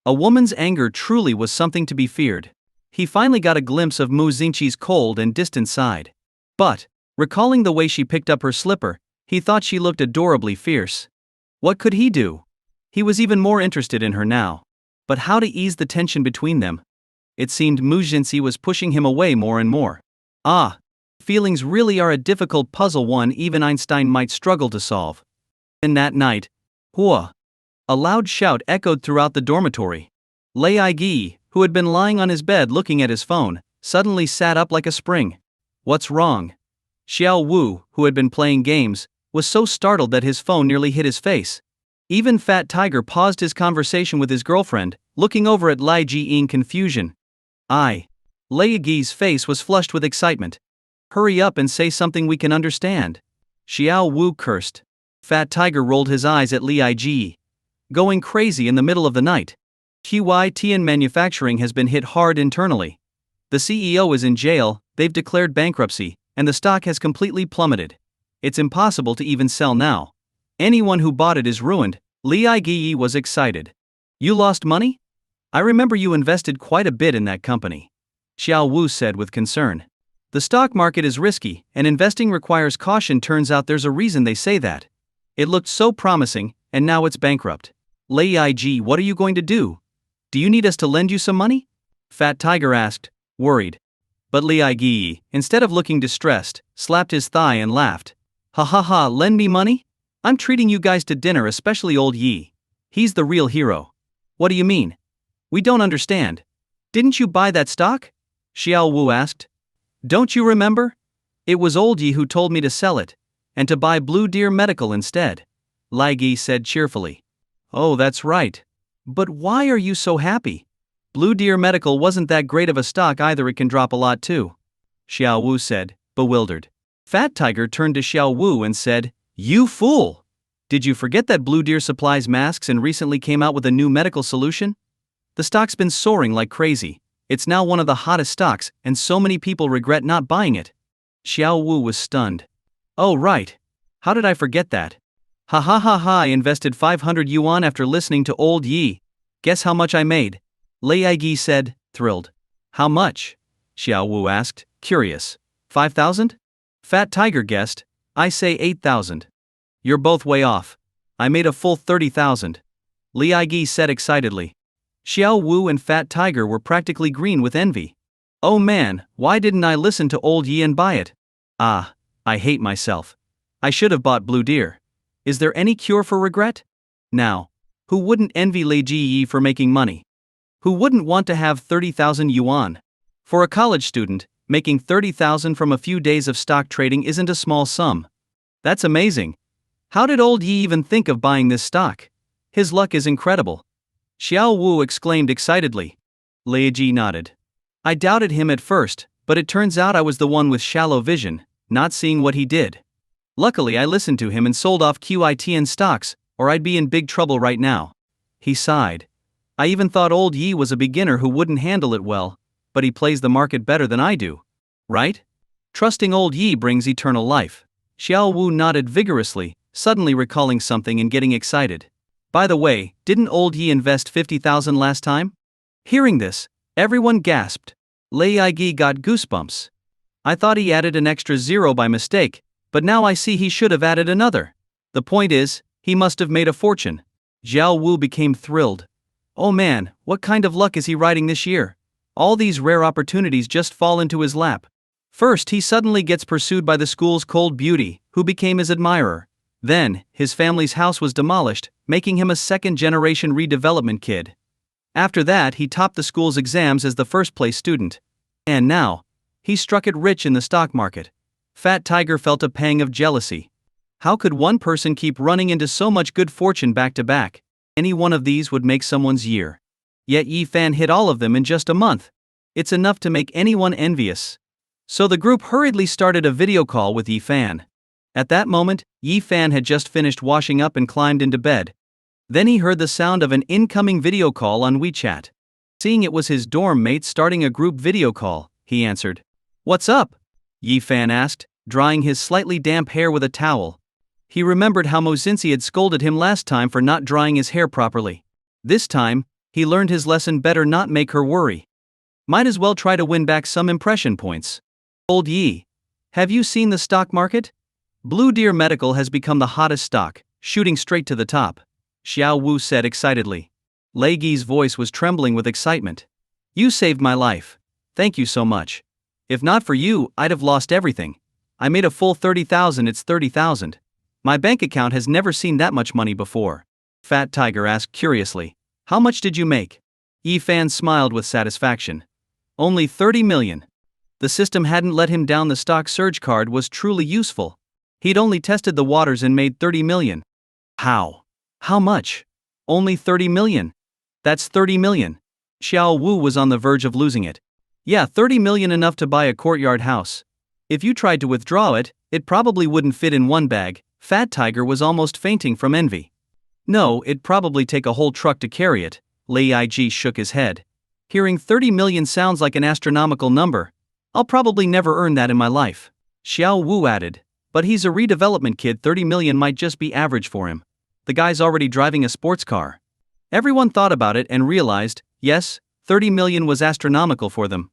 A woman's anger truly was something to be feared. He finally got a glimpse of Muxingxi's cold and distant side. But, recalling the way she picked up her slipper, he thought she looked adorably fierce. What could he do? He was even more interested in her now. But how to ease the tension between them? It seemed Muxingxi was pushing him away more and more. Feelings really are a difficult puzzle one even Einstein might struggle to solve. And that night, Hua! A loud shout echoed throughout the dormitory. Lei Aigi, who had been lying on his bed looking at his phone, suddenly sat up like a spring. What's wrong? Xiao Wu, who had been playing games, was so startled that his phone nearly hit his face. Even Fat Tiger paused his conversation with his girlfriend, looking over at Lai Ji in confusion. Lei Aigi's face was flushed with excitement. Hurry up and say something we can understand. Xiao Wu cursed. Fat Tiger rolled his eyes at Li Aigi. Going crazy in the middle of the night. Tian Manufacturing has been hit hard internally. The CEO is in jail, they've declared bankruptcy, and the stock has completely plummeted. It's impossible to even sell now. Anyone who bought it is ruined. Li Aigi was excited. You lost money? I remember you invested quite a bit in that company. Xiao Wu said with concern. The stock market is risky, and investing requires caution. Turns out there's a reason they say that. It looked so promising, and now it's bankrupt. Lei Aigi, what are you going to do? Do you need us to lend you some money? Fat Tiger asked, worried. But Li Aigi, instead of looking distressed, slapped his thigh and laughed. Ha ha ha, lend me money? I'm treating you guys to dinner, especially old Yi. He's the real hero. What do you mean? We don't understand. Didn't you buy that stock? Xiao Wu asked. Don't you remember? It was old Yi who told me to sell it. and to buy Blue Deer Medical instead. Lai Gi said cheerfully. Oh, that's right. But why are you so happy? Blue Deer Medical wasn't that great of a stock either, it can drop a lot too. Xiao Wu said, bewildered. Fat Tiger turned to Xiao Wu and said, You fool! Did you forget that Blue Deer supplies masks and recently came out with a new medical solution? The stock's been soaring like crazy. It's now one of the hottest stocks, and so many people regret not buying it. Xiao Wu was stunned. Oh right. How did I forget that? Ha ha ha ha, I invested 500 yuan after listening to old Yi. Guess how much I made? Lei Aigi said, thrilled. How much? Xiao Wu asked, curious. 5,000? Fat Tiger guessed. I say 8,000. You're both way off. I made a full 30,000. Li Aigi said excitedly. Xiao Wu and Fat Tiger were practically green with envy. Oh man, why didn't I listen to old Yi and buy it? Ah, I hate myself. I should have bought Blue Deer. Is there any cure for regret? Now, who wouldn't envy Lei Ji for making money? Who wouldn't want to have 30,000 yuan? For a college student, making 30,000 from a few days of stock trading isn't a small sum. That's amazing. How did old Yi even think of buying this stock? His luck is incredible. Xiao Wu exclaimed excitedly. Lei Ji nodded. I doubted him at first, but it turns out I was the one with shallow vision, not seeing what he did. Luckily I listened to him and sold off QITN stocks, or I'd be in big trouble right now. He sighed. I even thought old Yi was a beginner who wouldn't handle it well, but he plays the market better than I do. Right? Trusting old Yi brings eternal life. Xiao Wu nodded vigorously, suddenly recalling something and getting excited. By the way, didn't old Yi invest 50,000 last time? Hearing this, everyone gasped. Lei Aigi got goosebumps. I thought he added an extra zero by mistake, but now I see he should have added another. The point is, he must have made a fortune. Xiao Wu became thrilled. Oh man, what kind of luck is he riding this year? All these rare opportunities just fall into his lap. First, he suddenly gets pursued by the school's cold beauty, who became his admirer. Then, his family's house was demolished, making him a second-generation redevelopment kid. After that, he topped the school's exams as the first-place student. And now, he struck it rich in the stock market. Fat Tiger felt a pang of jealousy. How could one person keep running into so much good fortune back to back? Any one of these would make someone's year. Yet Yi Fan hit all of them in just a month. It's enough to make anyone envious. So the group hurriedly started a video call with Yi Fan. At that moment, Yi Fan had just finished washing up and climbed into bed. Then he heard the sound of an incoming video call on WeChat. Seeing it was his dorm mate starting a group video call, he answered. What's up? Yi Fan asked, drying his slightly damp hair with a towel. He remembered how Mo Xinxi had scolded him last time for not drying his hair properly. This time, he learned his lesson, better not make her worry. Might as well try to win back some impression points. Old Yi, have you seen the stock market? Blue Deer Medical has become the hottest stock, shooting straight to the top. Xiao Wu said excitedly. Lei Gi's voice was trembling with excitement. You saved my life. Thank you so much. If not for you, I'd have lost everything. I made a full 30,000, it's 30,000. My bank account has never seen that much money before. Fat Tiger asked curiously. How much did you make? Yi Fan smiled with satisfaction. Only 30 million. The system hadn't let him down. The stock surge card was truly useful. He'd only tested the waters and made 30 million. How? How much? Only 30 million. That's 30 million. Xiao Wu was on the verge of losing it. Yeah, 30 million, enough to buy a courtyard house. If you tried to withdraw it, it probably wouldn't fit in one bag. Fat Tiger was almost fainting from envy. No, it'd probably take a whole truck to carry it. Lei Ig shook his head. Hearing 30 million sounds like an astronomical number. I'll probably never earn that in my life. Xiao Wu added. But he's a redevelopment kid, 30 million might just be average for him. The guy's already driving a sports car. Everyone thought about it and realized, yes, 30 million was astronomical for them.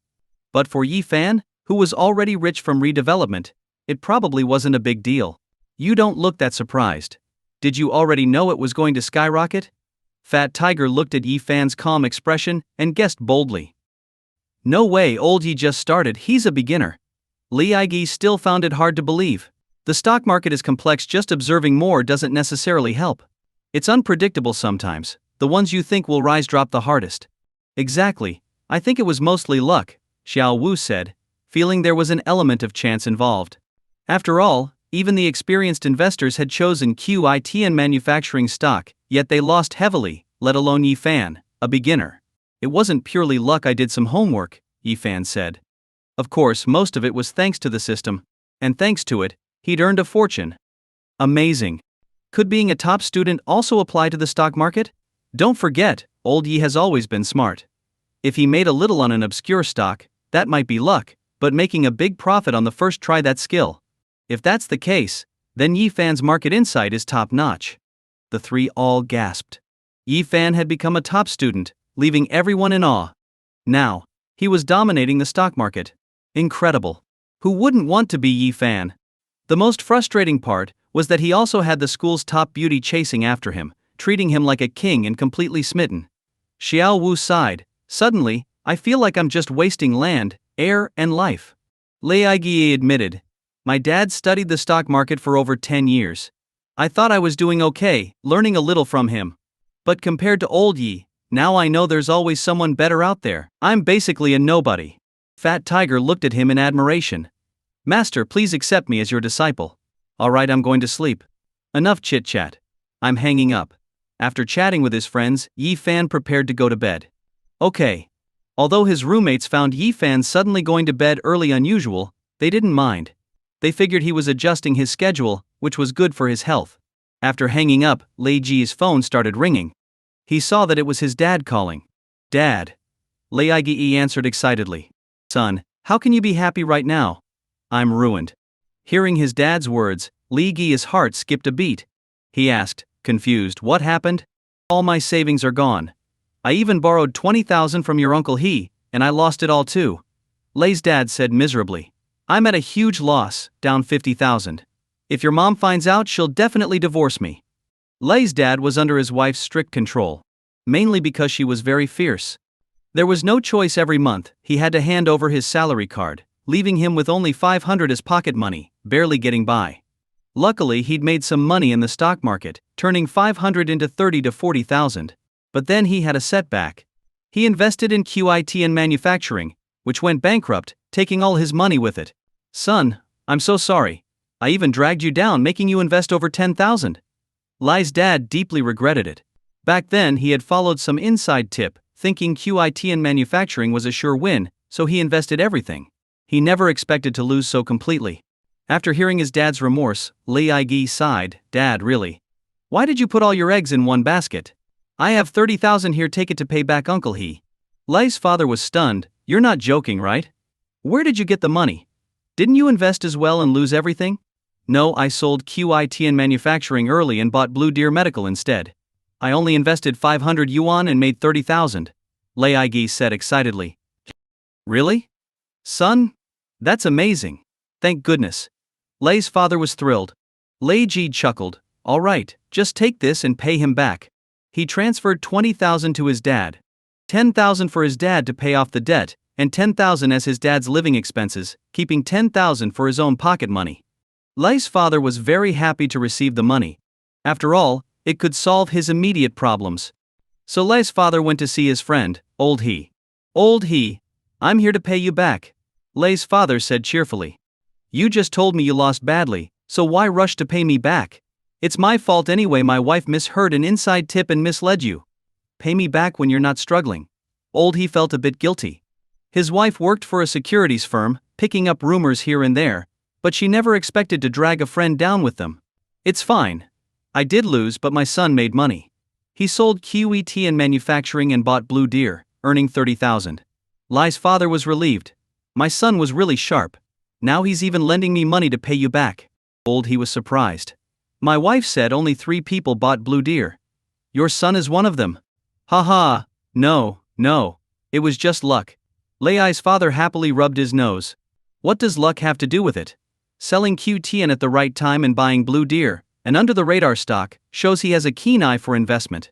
But for Yi Fan, who was already rich from redevelopment, it probably wasn't a big deal. You don't look that surprised. Did you already know it was going to skyrocket? Fat Tiger looked at Yi Fan's calm expression and guessed boldly. No way, old Yi just started, he's a beginner. Li Aigi still found it hard to believe. The stock market is complex, just observing more doesn't necessarily help. It's unpredictable sometimes, the ones you think will rise drop the hardest. Exactly, I think it was mostly luck, Xiao Wu said, feeling there was an element of chance involved. After all, Even the experienced investors had chosen QIT and manufacturing stock, yet they lost heavily, let alone Yi Fan, a beginner. It wasn't purely luck. I did some homework, Yi Fan said. Of course, most of it was thanks to the system, and thanks to it, he'd earned a fortune. Amazing. Could being a top student also apply to the stock market? Don't forget, old Yi has always been smart. If he made a little on an obscure stock, that might be luck, but making a big profit on the first try, that's skill. If that's the case, then Yi Fan's market insight is top-notch. The three all gasped. Yi Fan had become a top student, leaving everyone in awe. Now, he was dominating the stock market. Incredible. Who wouldn't want to be Yi Fan? The most frustrating part was that he also had the school's top beauty chasing after him, treating him like a king and completely smitten. Xiao Wu sighed. Suddenly, I feel like I'm just wasting land, air, and life. Lei Aigie admitted. My dad studied the stock market for over 10 years. I thought I was doing okay, learning a little from him. But compared to old Yi, now I know there's always someone better out there. I'm basically a nobody. Fat Tiger looked at him in admiration. Master, please accept me as your disciple. Alright, I'm going to sleep. Enough chit-chat. I'm hanging up. After chatting with his friends, Yi Fan prepared to go to bed. Okay. Although his roommates found Yi Fan suddenly going to bed early unusual, they didn't mind. They figured he was adjusting his schedule, which was good for his health. After hanging up, Lei Ji's phone started ringing. He saw that it was his dad calling. Dad. Lei Aigie answered excitedly. Son, how can you be happy right now? I'm ruined. Hearing his dad's words, Li Gi's heart skipped a beat. He asked, confused, what happened? All my savings are gone. I even borrowed 20,000 from your Uncle He, and I lost it all too. Lei's dad said miserably. I'm at a huge loss, down 50,000. If your mom finds out, she'll definitely divorce me. Lei's dad was under his wife's strict control, mainly because she was very fierce. There was no choice. Every month, he had to hand over his salary card, leaving him with only 500 as pocket money, barely getting by. Luckily, he'd made some money in the stock market, turning 500 into 30 to 40,000. But then he had a setback. He invested in QIT and manufacturing, which went bankrupt, taking all his money with it. Son, I'm so sorry. I even dragged you down, making you invest over 10,000. Lei's dad deeply regretted it. Back then, he had followed some inside tip, thinking QIT and manufacturing was a sure win, so he invested everything. He never expected to lose so completely. After hearing his dad's remorse, Lei Aigie sighed. Dad, really? Why did you put all your eggs in one basket? I have 30,000 here, take it to pay back Uncle He. Lei's father was stunned. You're not joking, right? Where did you get the money? Didn't you invest as well and lose everything? No, I sold QIT and manufacturing early and bought Blue Deer Medical instead. I only invested 500 yuan and made 30,000. Lei Aigie said excitedly. Really? Son? That's amazing. Thank goodness. Lei's father was thrilled. Lei Ji chuckled. All right, just take this and pay him back. He transferred 20,000 to his dad. 10,000 for his dad to pay off the debt, and 10,000 as his dad's living expenses, keeping 10,000 for his own pocket money. Lei's father was very happy to receive the money. After all, it could solve his immediate problems. So Lei's father went to see his friend, Old He. Old He, I'm here to pay you back. Lei's father said cheerfully. You just told me you lost badly, so why rush to pay me back? It's my fault anyway. My wife misheard an inside tip and misled you. Pay me back when you're not struggling. Old He felt a bit guilty. His wife worked for a securities firm, picking up rumors here and there, but she never expected to drag a friend down with them. It's fine. I did lose, but my son made money. He sold QET and manufacturing and bought Blue Deer, earning 30,000. Lei's father was relieved. My son was really sharp. Now he's even lending me money to pay you back. Old He was surprised. My wife said only 3 people bought Blue Deer. Your son is one of them. Haha, no, it was just luck. Lei's father happily rubbed his nose. What does luck have to do with it? Selling QTN at the right time and buying Blue Deer, an under-the-radar stock, shows he has a keen eye for investment.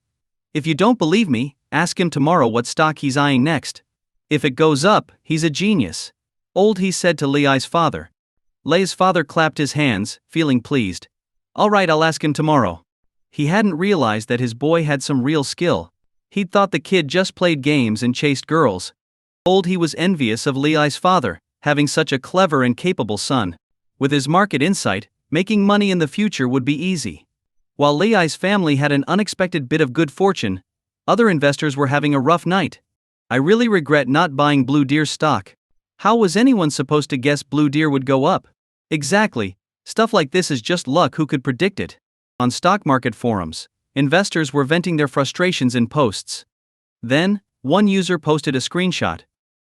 If you don't believe me, ask him tomorrow what stock he's eyeing next. If it goes up, he's a genius. Old He said to Lei's father. Lei's father clapped his hands, feeling pleased. All right, I'll ask him tomorrow. He hadn't realized that his boy had some real skill. He'd thought the kid just played games and chased girls. Old He was envious of Lei's father, having such a clever and capable son. With his market insight, Making money in the future would be easy. While Lei's family had an unexpected bit of good fortune, other investors were having a rough night. I really regret not buying Blue Deer's stock. How was anyone supposed to guess Blue Deer would go up? Exactly, stuff like this is just luck. Who could predict it? On stock market forums, investors were venting their frustrations in posts. Then, one user posted a screenshot.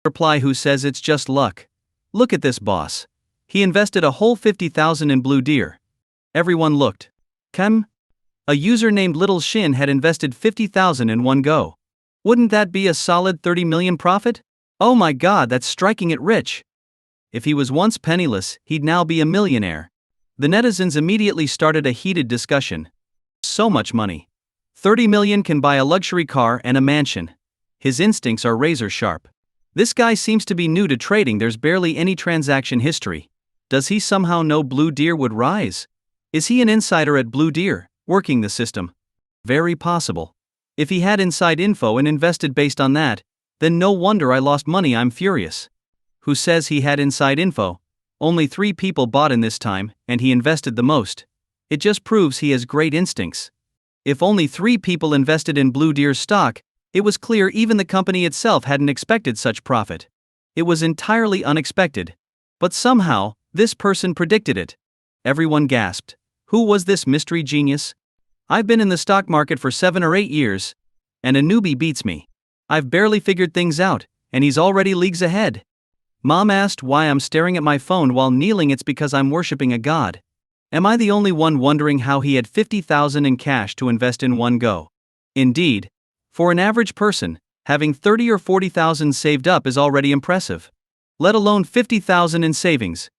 Reply who says it's just luck. Look at this boss. He invested a whole 50,000 in Blue Deer. Everyone looked. A user named Little Shin had invested 50,000 in one go. Wouldn't that be a solid 30 million profit? Oh my god, that's striking it rich. If he was once penniless, he'd now be a millionaire. The netizens immediately started a heated discussion. So much money. 30 million can buy a luxury car and a mansion. His instincts are razor sharp. This guy seems to be new to trading. There's barely any transaction history. Does he somehow know Blue Deer would rise? Is he an insider at Blue Deer, working the system? Very possible. If he had inside info and invested based on that, then no wonder I lost money. I'm furious. Who says he had inside info? Only 3 people bought in this time, and he invested the most. It just proves he has great instincts. If only 3 people invested in Blue Deer's stock, it was clear even the company itself hadn't expected such profit. It was entirely unexpected. But somehow, this person predicted it. Everyone gasped. Who was this mystery genius? I've been in the stock market for 7 or 8 years, and a newbie beats me. I've barely figured things out, and he's already leagues ahead. Mom asked why I'm staring at my phone while kneeling. It's because I'm worshipping a god. Am I the only one wondering how he had 50,000 in cash to invest in one go? Indeed, for an average person, having 30 or 40,000 saved up is already impressive. Let alone 50,000 in savings.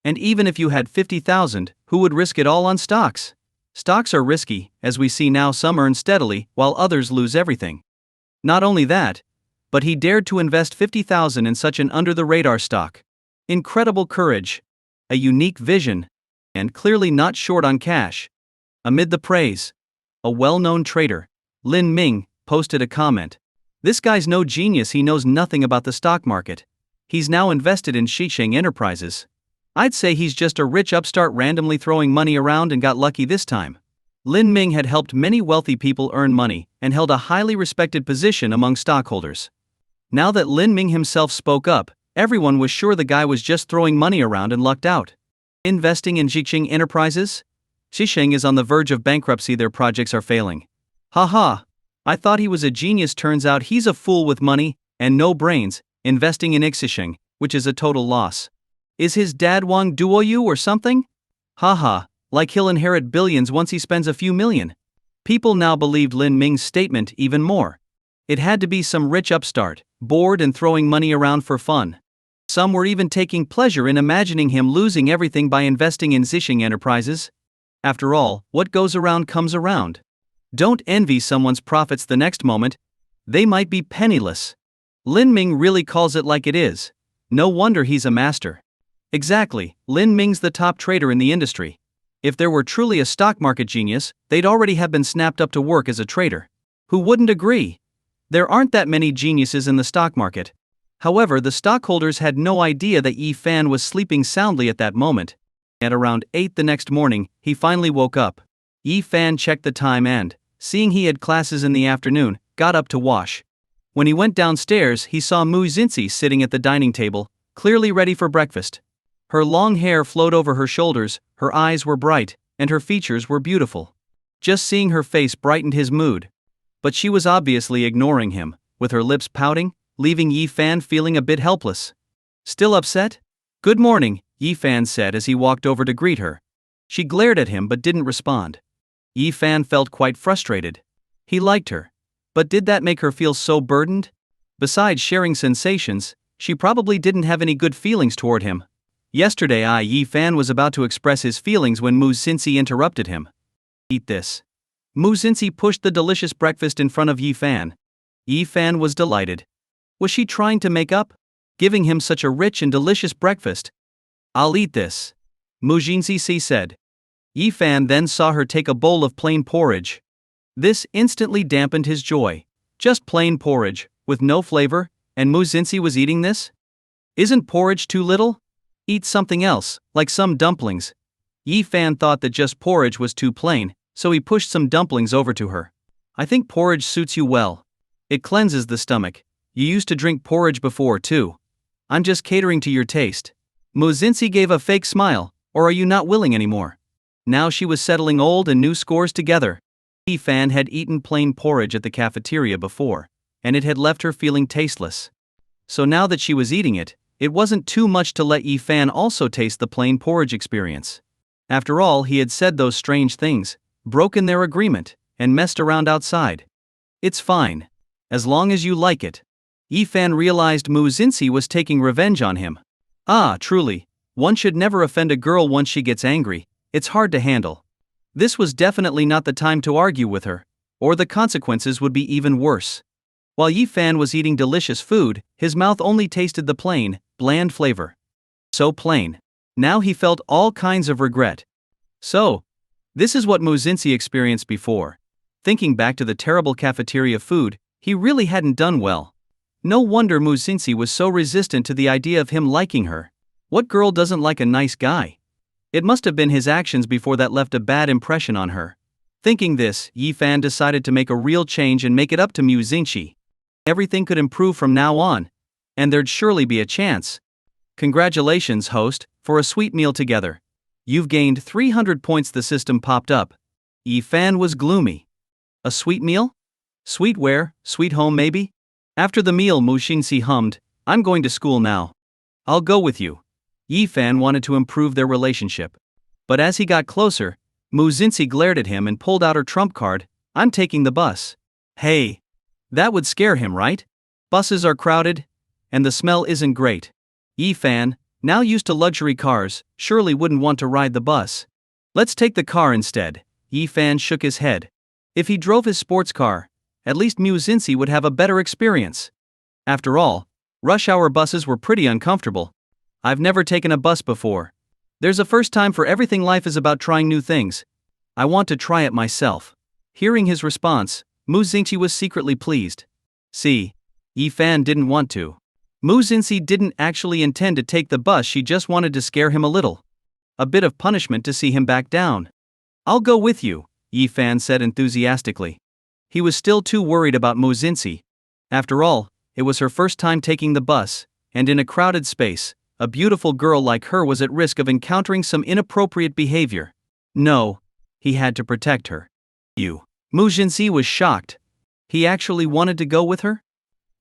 And even if you had 50,000, who would risk it all on stocks? Stocks are risky, as we see now. Some earn steadily, while others lose everything. Not only that, but he dared to invest 50,000 in such an under-the-radar stock. Incredible courage. A unique vision. And clearly not short on cash. Amid the praise, a well-known trader, Lin Ming, posted a comment. This guy's no genius. He knows nothing about the stock market. He's now invested in Shisheng Enterprises. I'd say he's just a rich upstart randomly throwing money around and got lucky this time. Lin Ming had helped many wealthy people earn money and held a highly respected position among stockholders. Now that Lin Ming himself spoke up, everyone was sure the guy was just throwing money around and lucked out. Investing in Shisheng Enterprises? Shisheng is on the verge of bankruptcy. Their projects are failing. Haha. I thought he was a genius. Turns out he's a fool with money and no brains, investing in Shisheng, which is a total loss. Is his dad Wang Duoyu or something? Haha, like he'll inherit billions once he spends a few million. People now believed Lin Ming's statement even more. It had to be some rich upstart, bored and throwing money around for fun. Some were even taking pleasure in imagining him losing everything by investing in Shisheng Enterprises. After all, what goes around comes around. Don't envy someone's profits the next moment. They might be penniless. Lin Ming really calls it like it is. No wonder he's a master. Exactly, Lin Ming's the top trader in the industry. If there were truly a stock market genius, they'd already have been snapped up to work as a trader. Who wouldn't agree? There aren't that many geniuses in the stock market. However, the stockholders had no idea that Yi Fan was sleeping soundly at that moment. At around 8 the next morning, he finally woke up. Yi Fan checked the time and, seeing he had classes in the afternoon, got up to wash. When he went downstairs, he saw Mu Xinxi sitting at the dining table, clearly ready for breakfast. Her long hair flowed over her shoulders, her eyes were bright, and her features were beautiful. Just seeing her face brightened his mood. But she was obviously ignoring him, with her lips pouting, leaving Yi Fan feeling a bit helpless. Still upset? Good morning, Yi Fan said as he walked over to greet her. She glared at him but didn't respond. Yi Fan felt quite frustrated. He liked her. But did that make her feel so burdened? Besides sharing sensations, she probably didn't have any good feelings toward him. Yesterday Yi Fan was about to express his feelings when Mu Xinxi interrupted him. Eat this. Mu Xinxi pushed the delicious breakfast in front of Yi Fan. Yi Fan was delighted. Was she trying to make up? Giving him such a rich and delicious breakfast? I'll eat this, Mu Xinxi said. Yi Fan then saw her take a bowl of plain porridge. This instantly dampened his joy. Just plain porridge, with no flavor, and Mu Xinxi was eating this? Isn't porridge too little? Eat something else, like some dumplings. Yi Fan thought that just porridge was too plain, so he pushed some dumplings over to her. I think porridge suits you well. It cleanses the stomach. You used to drink porridge before too. I'm just catering to your taste. Mu Xinxi gave a fake smile, or are you not willing anymore? Now she was settling old and new scores together. Yi Fan had eaten plain porridge at the cafeteria before, and it had left her feeling tasteless. So now that she was eating it, it wasn't too much to let Yi Fan also taste the plain porridge experience. After all, he had said those strange things, broken their agreement, and messed around outside. It's fine. As long as you like it. Yi Fan realized Mu Xinxi was taking revenge on him. Ah, truly, one should never offend a girl once she gets angry, it's hard to handle. This was definitely not the time to argue with her, or the consequences would be even worse. While Yi Fan was eating delicious food, his mouth only tasted the plain, bland flavor. So plain. Now he felt all kinds of regret. So, this is what Mu Xinxi experienced before. Thinking back to the terrible cafeteria food, he really hadn't done well. No wonder Mu Xinxi was so resistant to the idea of him liking her. What girl doesn't like a nice guy? It must have been his actions before that left a bad impression on her. Thinking this, Yi Fan decided to make a real change and make it up to Mu Xinxi. Everything could improve from now on. And there'd surely be a chance. Congratulations, host, for a sweet meal together. You've gained 300 points. The system popped up. Yi Fan was gloomy. A sweet meal? Sweet where? Sweet home maybe? After the meal, Mu Xinxi hummed, I'm going to school now. I'll go with you. Yi Fan wanted to improve their relationship. But as he got closer, Mu Xinxi glared at him and pulled out her trump card, I'm taking the bus. Hey! That would scare him, right? Buses are crowded, and the smell isn't great. Yi Fan, now used to luxury cars, surely wouldn't want to ride the bus. Let's take the car instead. Yi Fan shook his head. If he drove his sports car, at least Mu Xinxi would have a better experience. After all, rush hour buses were pretty uncomfortable. I've never taken a bus before. There's a first time for everything. Life is about trying new things. I want to try it myself. Hearing his response, Mu Xinxi was secretly pleased. See, Yi Fan didn't want to. Mu Xinxi didn't actually intend to take the bus, she just wanted to scare him a little. A bit of punishment to see him back down. I'll go with you, Yi Fan said enthusiastically. He was still too worried about Mu Xinxi. After all, it was her first time taking the bus, and in a crowded space, a beautiful girl like her was at risk of encountering some inappropriate behavior. No, he had to protect her. Mu Xinxi was shocked. He actually wanted to go with her?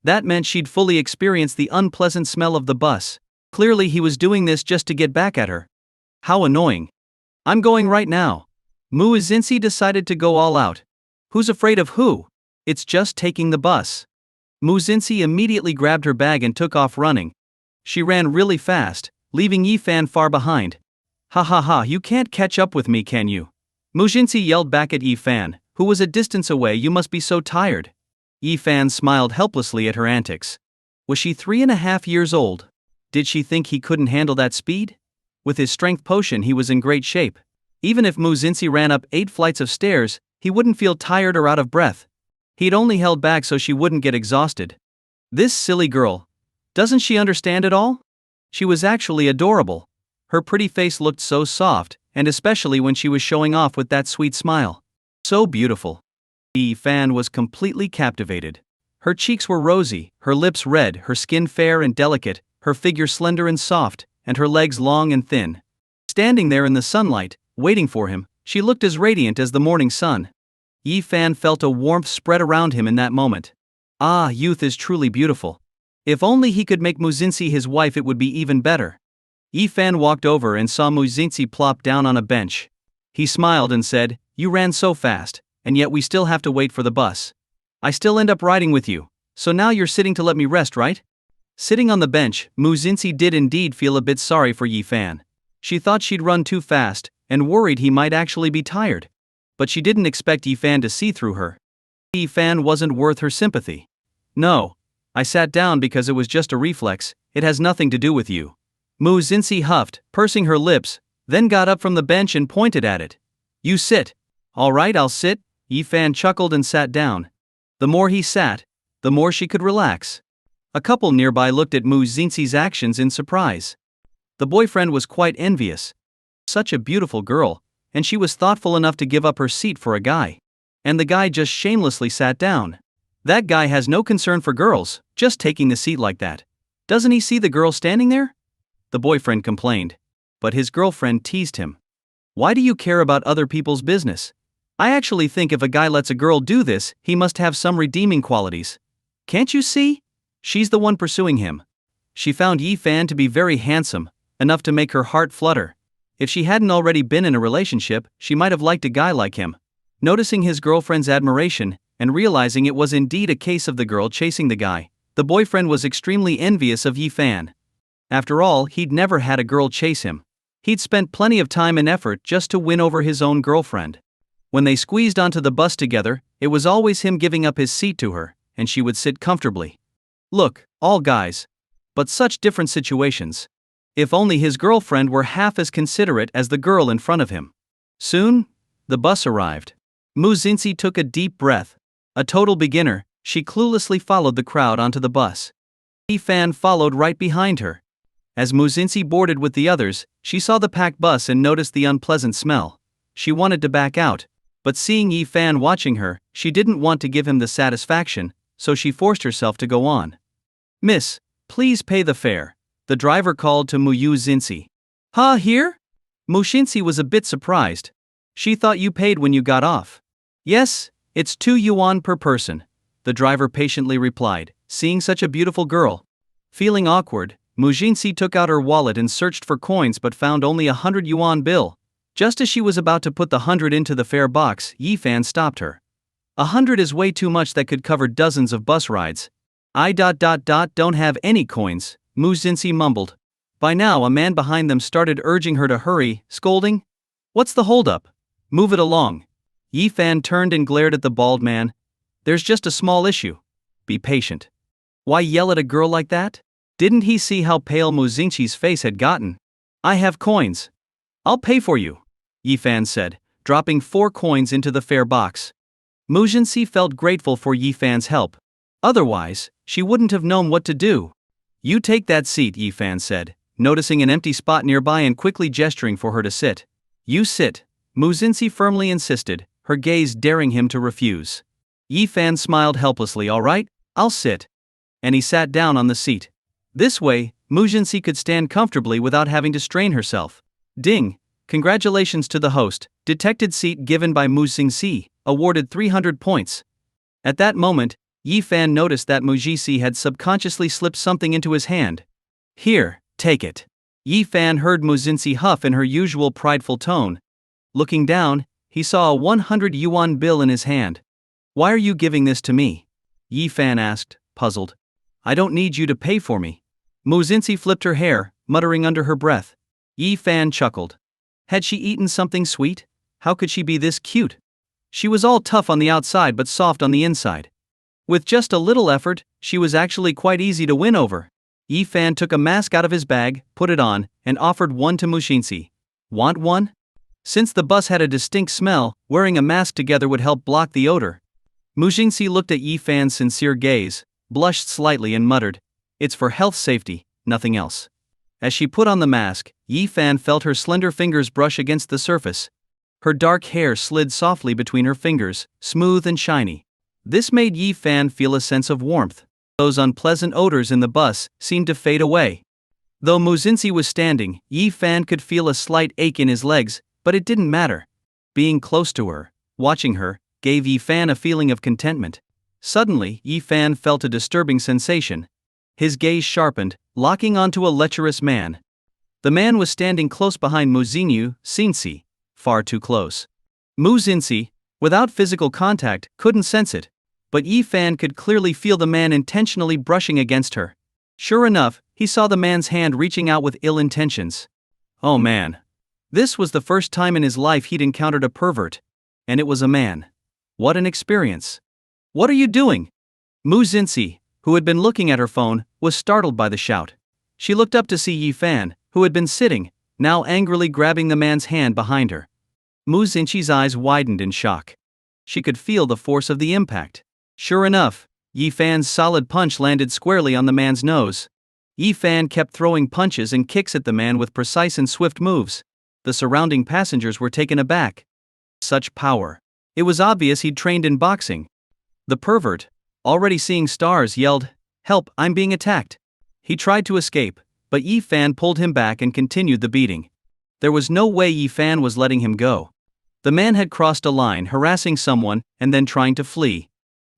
That meant she'd fully experience the unpleasant smell of the bus. Clearly he was doing this just to get back at her. How annoying. I'm going right now. Mu Xinxi decided to go all out. Who's afraid of who? It's just taking the bus. Mu Xinxi immediately grabbed her bag and took off running. She ran really fast, leaving Yi Fan far behind. Ha ha ha, you can't catch up with me, can you? Mu Xinxi yelled back at Yi Fan, who was a distance away. You must be so tired. Yi Fan smiled helplessly at her antics. Was she 3.5 years old? Did she think he couldn't handle that speed? With his strength potion he was in great shape. Even if Mu Xinxi ran up 8 flights of stairs, he wouldn't feel tired or out of breath. He'd only held back so she wouldn't get exhausted. This silly girl. Doesn't she understand it all? She was actually adorable. Her pretty face looked so soft, and especially when she was showing off with that sweet smile. So beautiful. Yi Fan was completely captivated. Her cheeks were rosy, her lips red, her skin fair and delicate, her figure slender and soft, and her legs long and thin. Standing there in the sunlight, waiting for him, she looked as radiant as the morning sun. Yi Fan felt a warmth spread around him in that moment. Ah, youth is truly beautiful. If only he could make Mu Xinxi his wife, it would be even better. Yi Fan walked over and saw Mu Xinxi plop down on a bench. He smiled and said, You ran so fast, and yet we still have to wait for the bus. I still end up riding with you, so now you're sitting to let me rest, right? Sitting on the bench, Mu Xinxi did indeed feel a bit sorry for Yi Fan. She thought she'd run too fast, and worried he might actually be tired. But she didn't expect Yi Fan to see through her. Yi Fan wasn't worth her sympathy. No. I sat down because it was just a reflex, it has nothing to do with you. Mu Xinxi huffed, pursing her lips, then got up from the bench and pointed at it. You sit. All right, I'll sit. Yi Fan chuckled and sat down. The more he sat, the more she could relax. A couple nearby looked at Mu Xinxi's actions in surprise. The boyfriend was quite envious. Such a beautiful girl, and she was thoughtful enough to give up her seat for a guy. And the guy just shamelessly sat down. That guy has no concern for girls, just taking the seat like that. Doesn't he see the girl standing there? The boyfriend complained. But his girlfriend teased him. Why do you care about other people's business? I actually think if a guy lets a girl do this, he must have some redeeming qualities. Can't you see? She's the one pursuing him. She found Yi Fan to be very handsome, enough to make her heart flutter. If she hadn't already been in a relationship, she might have liked a guy like him. Noticing his girlfriend's admiration, and realizing it was indeed a case of the girl chasing the guy, the boyfriend was extremely envious of Yi Fan. After all, he'd never had a girl chase him. He'd spent plenty of time and effort just to win over his own girlfriend. When they squeezed onto the bus together, it was always him giving up his seat to her, and she would sit comfortably. Look, all guys. But such different situations. If only his girlfriend were half as considerate as the girl in front of him. Soon, the bus arrived. Mu Xinxi took a deep breath. A total beginner, she cluelessly followed the crowd onto the bus. Yi Fan followed right behind her. As Mu Xinxi boarded with the others, she saw the packed bus and noticed the unpleasant smell. She wanted to back out, but seeing Yi Fan watching her, she didn't want to give him the satisfaction, so she forced herself to go on. Miss, please pay the fare, the driver called to Mu Xinxi. Huh, here? Mu Xinxi was a bit surprised. She thought you paid when you got off. Yes, it's 2 yuan per person, the driver patiently replied, seeing such a beautiful girl. Feeling awkward, Mu Xinxi took out her wallet and searched for coins but found only 100 yuan bill. Just as she was about to put the 100 into the fare box, Yi Fan stopped her. 100 is way too much, that could cover dozens of bus rides. I don't have any coins, Mu Xinxi mumbled. By now a man behind them started urging her to hurry, scolding. What's the holdup? Move it along. Yi Fan turned and glared at the bald man. There's just a small issue. Be patient. Why yell at a girl like that? Didn't he see how pale Mu Xinxi's face had gotten? I have coins. I'll pay for you, Yi Fan said, dropping 4 coins into the fare box. Mu Xinxi felt grateful for Yi Fan's help. Otherwise, she wouldn't have known what to do. You take that seat, Yi Fan said, noticing an empty spot nearby and quickly gesturing for her to sit. You sit, Mu Xinxi firmly insisted, her gaze daring him to refuse. Yi Fan smiled helplessly. All right, I'll sit. And he sat down on the seat. This way, Mu Xinxi could stand comfortably without having to strain herself. Ding! Congratulations to the host, detected seat given by Mu Xinxi, awarded 300 points. At that moment, Yi Fan noticed that Mu Xinxi had subconsciously slipped something into his hand. Here, take it. Yi Fan heard Mu Xinxi huff in her usual prideful tone. Looking down, he saw a 100 yuan bill in his hand. Why are you giving this to me? Yi Fan asked, puzzled. I don't need you to pay for me. Mu Xinxi flipped her hair, muttering under her breath. Yi Fan chuckled. Had she eaten something sweet? How could she be this cute? She was all tough on the outside but soft on the inside. With just a little effort, she was actually quite easy to win over. Yi Fan took a mask out of his bag, put it on, and offered one to Mu Xinxi. Want one? Since the bus had a distinct smell, wearing a mask together would help block the odor. Mu Xinxi looked at Yi Fan's sincere gaze, blushed slightly and muttered, It's for health safety, nothing else. As she put on the mask, Yi Fan felt her slender fingers brush against the surface. Her dark hair slid softly between her fingers, smooth and shiny. This made Yi Fan feel a sense of warmth. Those unpleasant odors in the bus seemed to fade away. Though Mu Xinxi was standing, Yi Fan could feel a slight ache in his legs, but it didn't matter. Being close to her, watching her, gave Yi Fan a feeling of contentment. Suddenly, Yi Fan felt a disturbing sensation. His gaze sharpened, locking onto a lecherous man. The man was standing close behind Mu Xinxi, far too close. Mu Xinxi, without physical contact, couldn't sense it, but Yi Fan could clearly feel the man intentionally brushing against her. Sure enough, he saw the man's hand reaching out with ill intentions. Oh man. This was the first time in his life he'd encountered a pervert. And it was a man. What an experience. What are you doing? Mu Xinxi, who had been looking at her phone, was startled by the shout. She looked up to see Yi Fan, who had been sitting, now angrily grabbing the man's hand behind her. Mu Xinxi's eyes widened in shock. She could feel the force of the impact. Sure enough, Yi Fan's solid punch landed squarely on the man's nose. Yi Fan kept throwing punches and kicks at the man with precise and swift moves. The surrounding passengers were taken aback. Such power. It was obvious he'd trained in boxing. The pervert, already seeing stars, yelled, "Help, I'm being attacked." He tried to escape, but Yi Fan pulled him back and continued the beating. There was no way Yi Fan was letting him go. The man had crossed a line, harassing someone and then trying to flee.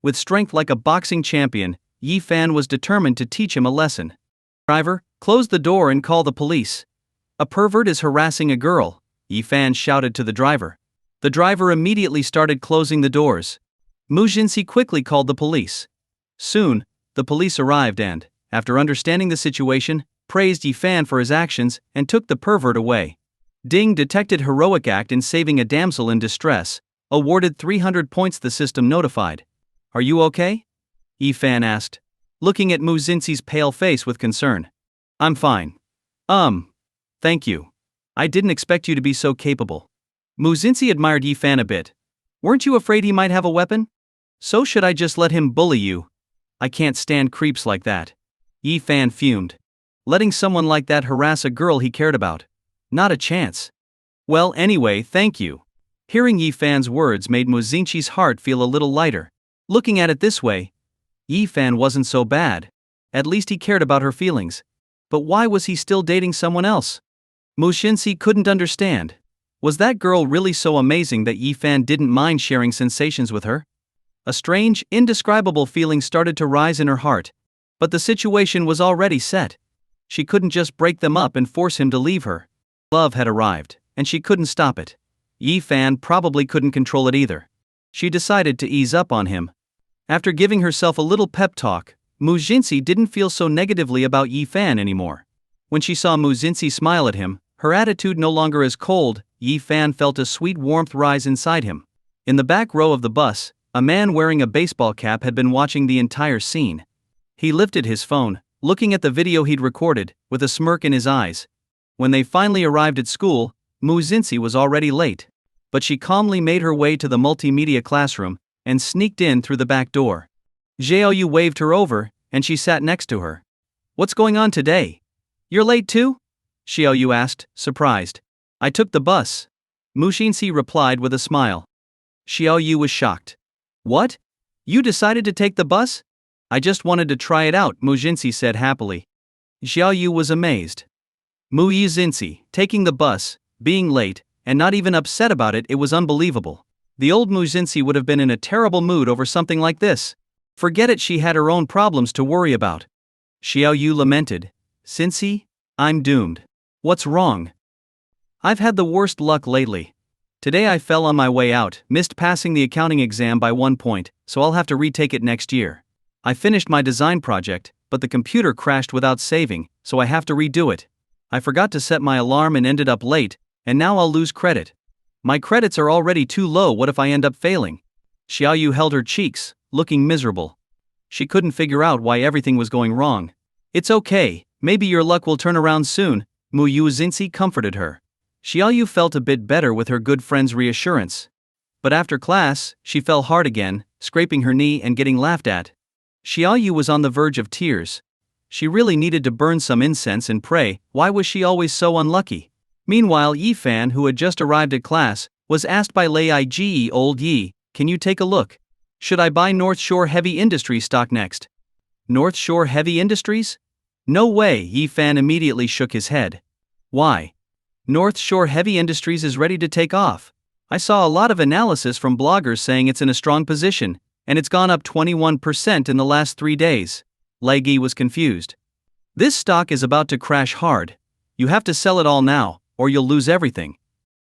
With strength like a boxing champion, Yi Fan was determined to teach him a lesson. "Driver, close the door and call the police. A pervert is harassing a girl," Yi Fan shouted to the driver. The driver immediately started closing the doors. Mu Jinsi quickly called the police. Soon, the police arrived and, after understanding the situation, praised Yi Fan for his actions and took the pervert away. Ding detected heroic act in saving a damsel in distress, awarded 300 points. The system notified. "Are you okay?" Yi Fan asked, looking at Mu Jinsi's pale face with concern. "I'm fine. Thank you. I didn't expect you to be so capable." Mu Jinsi admired Yi Fan a bit. "Weren't you afraid he might have a weapon? So should I just let him bully you? I can't stand creeps like that." Yi Fan fumed. Letting someone like that harass a girl he cared about? Not a chance. "Well, anyway, thank you." Hearing Yi Fan's words made Mu Jinsi's heart feel a little lighter. Looking at it this way, Yi Fan wasn't so bad. At least he cared about her feelings. But why was he still dating someone else? Mu Jinsi couldn't understand. Was that girl really so amazing that Yi Fan didn't mind sharing sensations with her? A strange, indescribable feeling started to rise in her heart. But the situation was already set. She couldn't just break them up and force him to leave her. Love had arrived, and she couldn't stop it. Yi Fan probably couldn't control it either. She decided to ease up on him. After giving herself a little pep talk, Mu Jinsi didn't feel so negatively about Yi Fan anymore. When she saw Mu Jinsi smile at him, her attitude no longer as cold, Yi Fan felt a sweet warmth rise inside him. In the back row of the bus, a man wearing a baseball cap had been watching the entire scene. He lifted his phone, looking at the video he'd recorded, with a smirk in his eyes. When they finally arrived at school, Mu Jinsi was already late. But she calmly made her way to the multimedia classroom and sneaked in through the back door. Xiaoyu waved her over, and she sat next to her. "What's going on today? You're late too?" Xiaoyu asked, surprised. "I took the bus," Mu Jinsi replied with a smile. Xiaoyu was shocked. "What? You decided to take the bus?" "I just wanted to try it out," Mu Jinsi said happily. Xiaoyu was amazed. Mu Jinsi, taking the bus, being late, and not even upset about it, it was unbelievable. The old Mu Jinsi would have been in a terrible mood over something like this. Forget it, she had her own problems to worry about. Xiaoyu lamented. "Jinsi, I'm doomed. What's wrong?" "I've had the worst luck lately. Today I fell on my way out, missed passing the accounting exam by 1 point, so I'll have to retake it next year. I finished my design project, but the computer crashed without saving, so I have to redo it. I forgot to set my alarm and ended up late, and now I'll lose credit. My credits are already too low, what if I end up failing?" Xiaoyu held her cheeks, looking miserable. She couldn't figure out why everything was going wrong. "It's okay, maybe your luck will turn around soon," Mu Jinsi comforted her. Xiaoyu felt a bit better with her good friend's reassurance. But after class, she fell hard again, scraping her knee and getting laughed at. Xiaoyu was on the verge of tears. She really needed to burn some incense and pray. Why was she always so unlucky? Meanwhile, Yi Fan, who had just arrived at class, was asked by Lei Ige, "Old Yi, can you take a look? Should I buy North Shore Heavy Industries stock next?" "North Shore Heavy Industries? No way," Yi Fan immediately shook his head. "Why? North Shore Heavy Industries is ready to take off. I saw a lot of analysis from bloggers saying it's in a strong position, and it's gone up 21% in the last 3 days. Lei Ge was confused. "This stock is about to crash hard. You have to sell it all now, or you'll lose everything."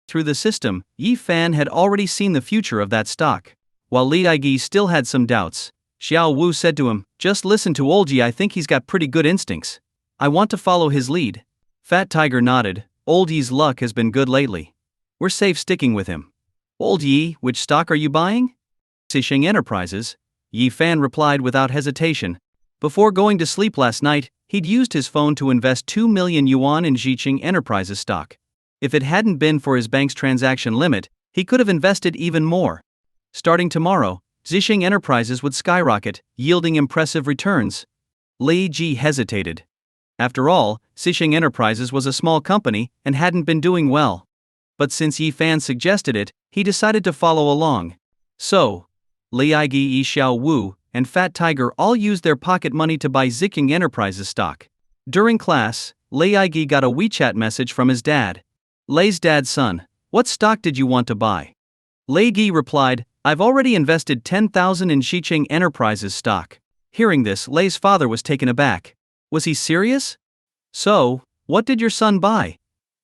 Through the system, Yi Fan had already seen the future of that stock. While Li Aige still had some doubts, Xiao Wu said to him, "Just listen to Old Yi, I think he's got pretty good instincts. I want to follow his lead." Fat Tiger nodded. "Old Yi's luck has been good lately. We're safe sticking with him." "Old Yi, which stock are you buying?" "Sishing Enterprises," Yi Fan replied without hesitation. Before going to sleep last night, he'd used his phone to invest 2 million yuan in Sishing Enterprises stock. If it hadn't been for his bank's transaction limit, he could have invested even more. Starting tomorrow, Sishing Enterprises would skyrocket, yielding impressive returns. Lei Ji hesitated. After all, Sishing Enterprises was a small company and hadn't been doing well. but since Yi Fan suggested it, he decided to follow along. So, Li Aigi, Yi Xiao Wu, and Fat Tiger all used their pocket money to buy Ziking Enterprises stock. During class, Li Aigi got a WeChat message from his dad. Lei's dad, son, what stock did you want to buy? Lei Gi replied, I've already invested 10,000 in Ziking Enterprises stock. Hearing this, Lei's father was taken aback. Was he serious? So, what did your son buy?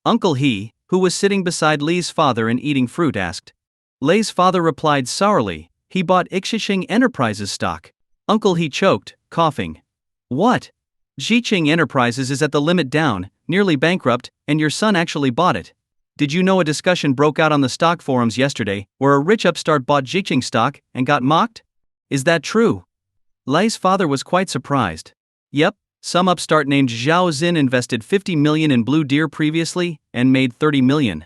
Uncle He, who was sitting beside Lei's father and eating fruit, asked. Lei's father replied sourly, he bought Ziking Enterprises stock. Uncle He choked, coughing. What? Ziking Enterprises is at the limit down, nearly bankrupt, and your son actually bought it. Did you know a discussion broke out on the stock forums yesterday where a rich upstart bought Ziking stock and got mocked? Is that true? Lei's father was quite surprised. Yep, some upstart named Zhao Xin invested 50 million in Blue Deer previously and made 30 million.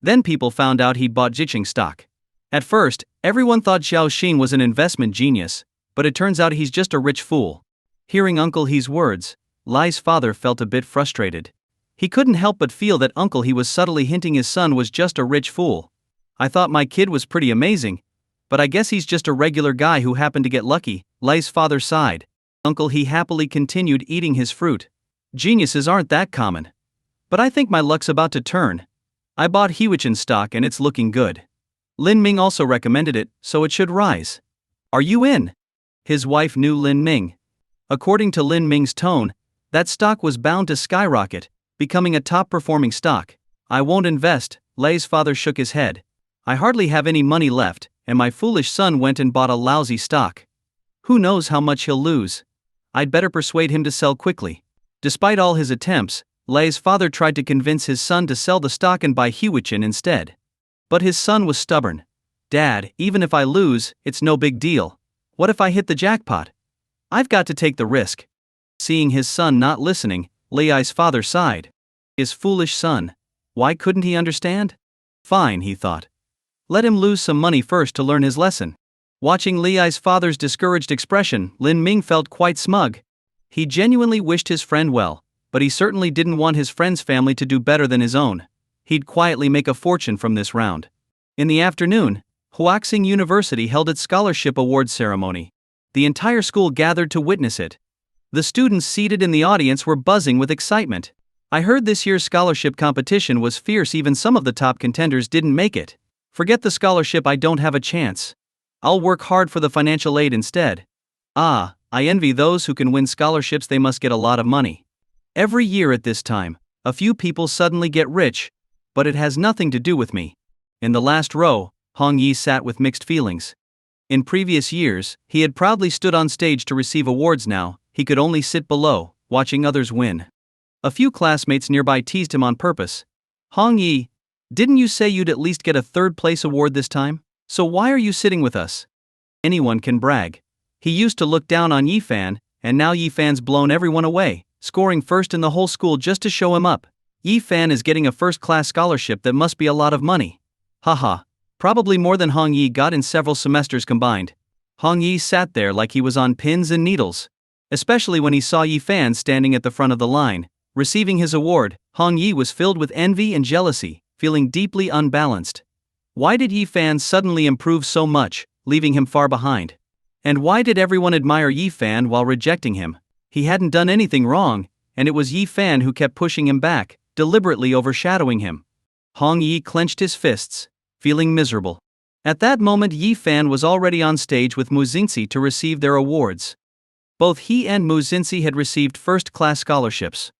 Then people found out he'd bought Ziking stock. At first, everyone thought Xiao Xin was an investment genius, but it turns out he's just a rich fool. Hearing Uncle He's words, Lei's father felt a bit frustrated. He couldn't help but feel that Uncle He was subtly hinting his son was just a rich fool. I thought my kid was pretty amazing, but I guess he's just a regular guy who happened to get lucky, Lei's father sighed. Uncle He happily continued eating his fruit. Geniuses aren't that common. But I think my luck's about to turn. I bought Hewichen stock and it's looking good. Lin Ming also recommended it, so it should rise. Are you in? His wife knew Lin Ming. According to Lin Ming's tone, that stock was bound to skyrocket, becoming a top-performing stock. I won't invest, Lei's father shook his head. I hardly have any money left, and my foolish son went and bought a lousy stock. Who knows how much he'll lose? I'd better persuade him to sell quickly. Despite all his attempts, Lei's father tried to convince his son to sell the stock and buy Hewichen instead. But his son was stubborn. Dad, even if I lose, it's no big deal. What if I hit the jackpot? I've got to take the risk. Seeing his son not listening, Lei's father sighed. His foolish son. Why couldn't he understand? Fine, he thought. Let him lose some money first to learn his lesson. Watching Lei's father's discouraged expression, Lin Ming felt quite smug. He genuinely wished his friend well, but he certainly didn't want his friend's family to do better than his own. He'd quietly make a fortune from this round. In the afternoon, Huaxing University held its scholarship awards ceremony. The entire school gathered to witness it. The students seated in the audience were buzzing with excitement. I heard this year's scholarship competition was fierce, even some of the top contenders didn't make it. Forget the scholarship, I don't have a chance. I'll work hard for the financial aid instead. Ah, I envy those who can win scholarships, they must get a lot of money. Every year at this time, a few people suddenly get rich, but it has nothing to do with me. In the last row, Hong Yi sat with mixed feelings. In previous years, he had proudly stood on stage to receive awards. Now, he could only sit below, watching others win. A few classmates nearby teased him on purpose. Hong Yi, didn't you say you'd at least get a third-place award this time? So why are you sitting with us? Anyone can brag. He used to look down on Yi Fan, and now Yi Fan's blown everyone away, scoring first in the whole school just to show him up. Yi Fan is getting a first-class scholarship that must be a lot of money. Haha, probably more than Hong Yi got in several semesters combined. Hong Yi sat there like he was on pins and needles. Especially when he saw Yi Fan standing at the front of the line, receiving his award, Hong Yi was filled with envy and jealousy, feeling deeply unbalanced. Why did Yi Fan suddenly improve so much, leaving him far behind? And why did everyone admire Yi Fan while rejecting him? He hadn't done anything wrong, and it was Yi Fan who kept pushing him back, deliberately overshadowing him. Hong Yi clenched his fists, feeling miserable. At that moment, Yi Fan was already on stage with Mu Xingxi to receive their awards. Both he and Mu Xingxi had received first-class scholarships.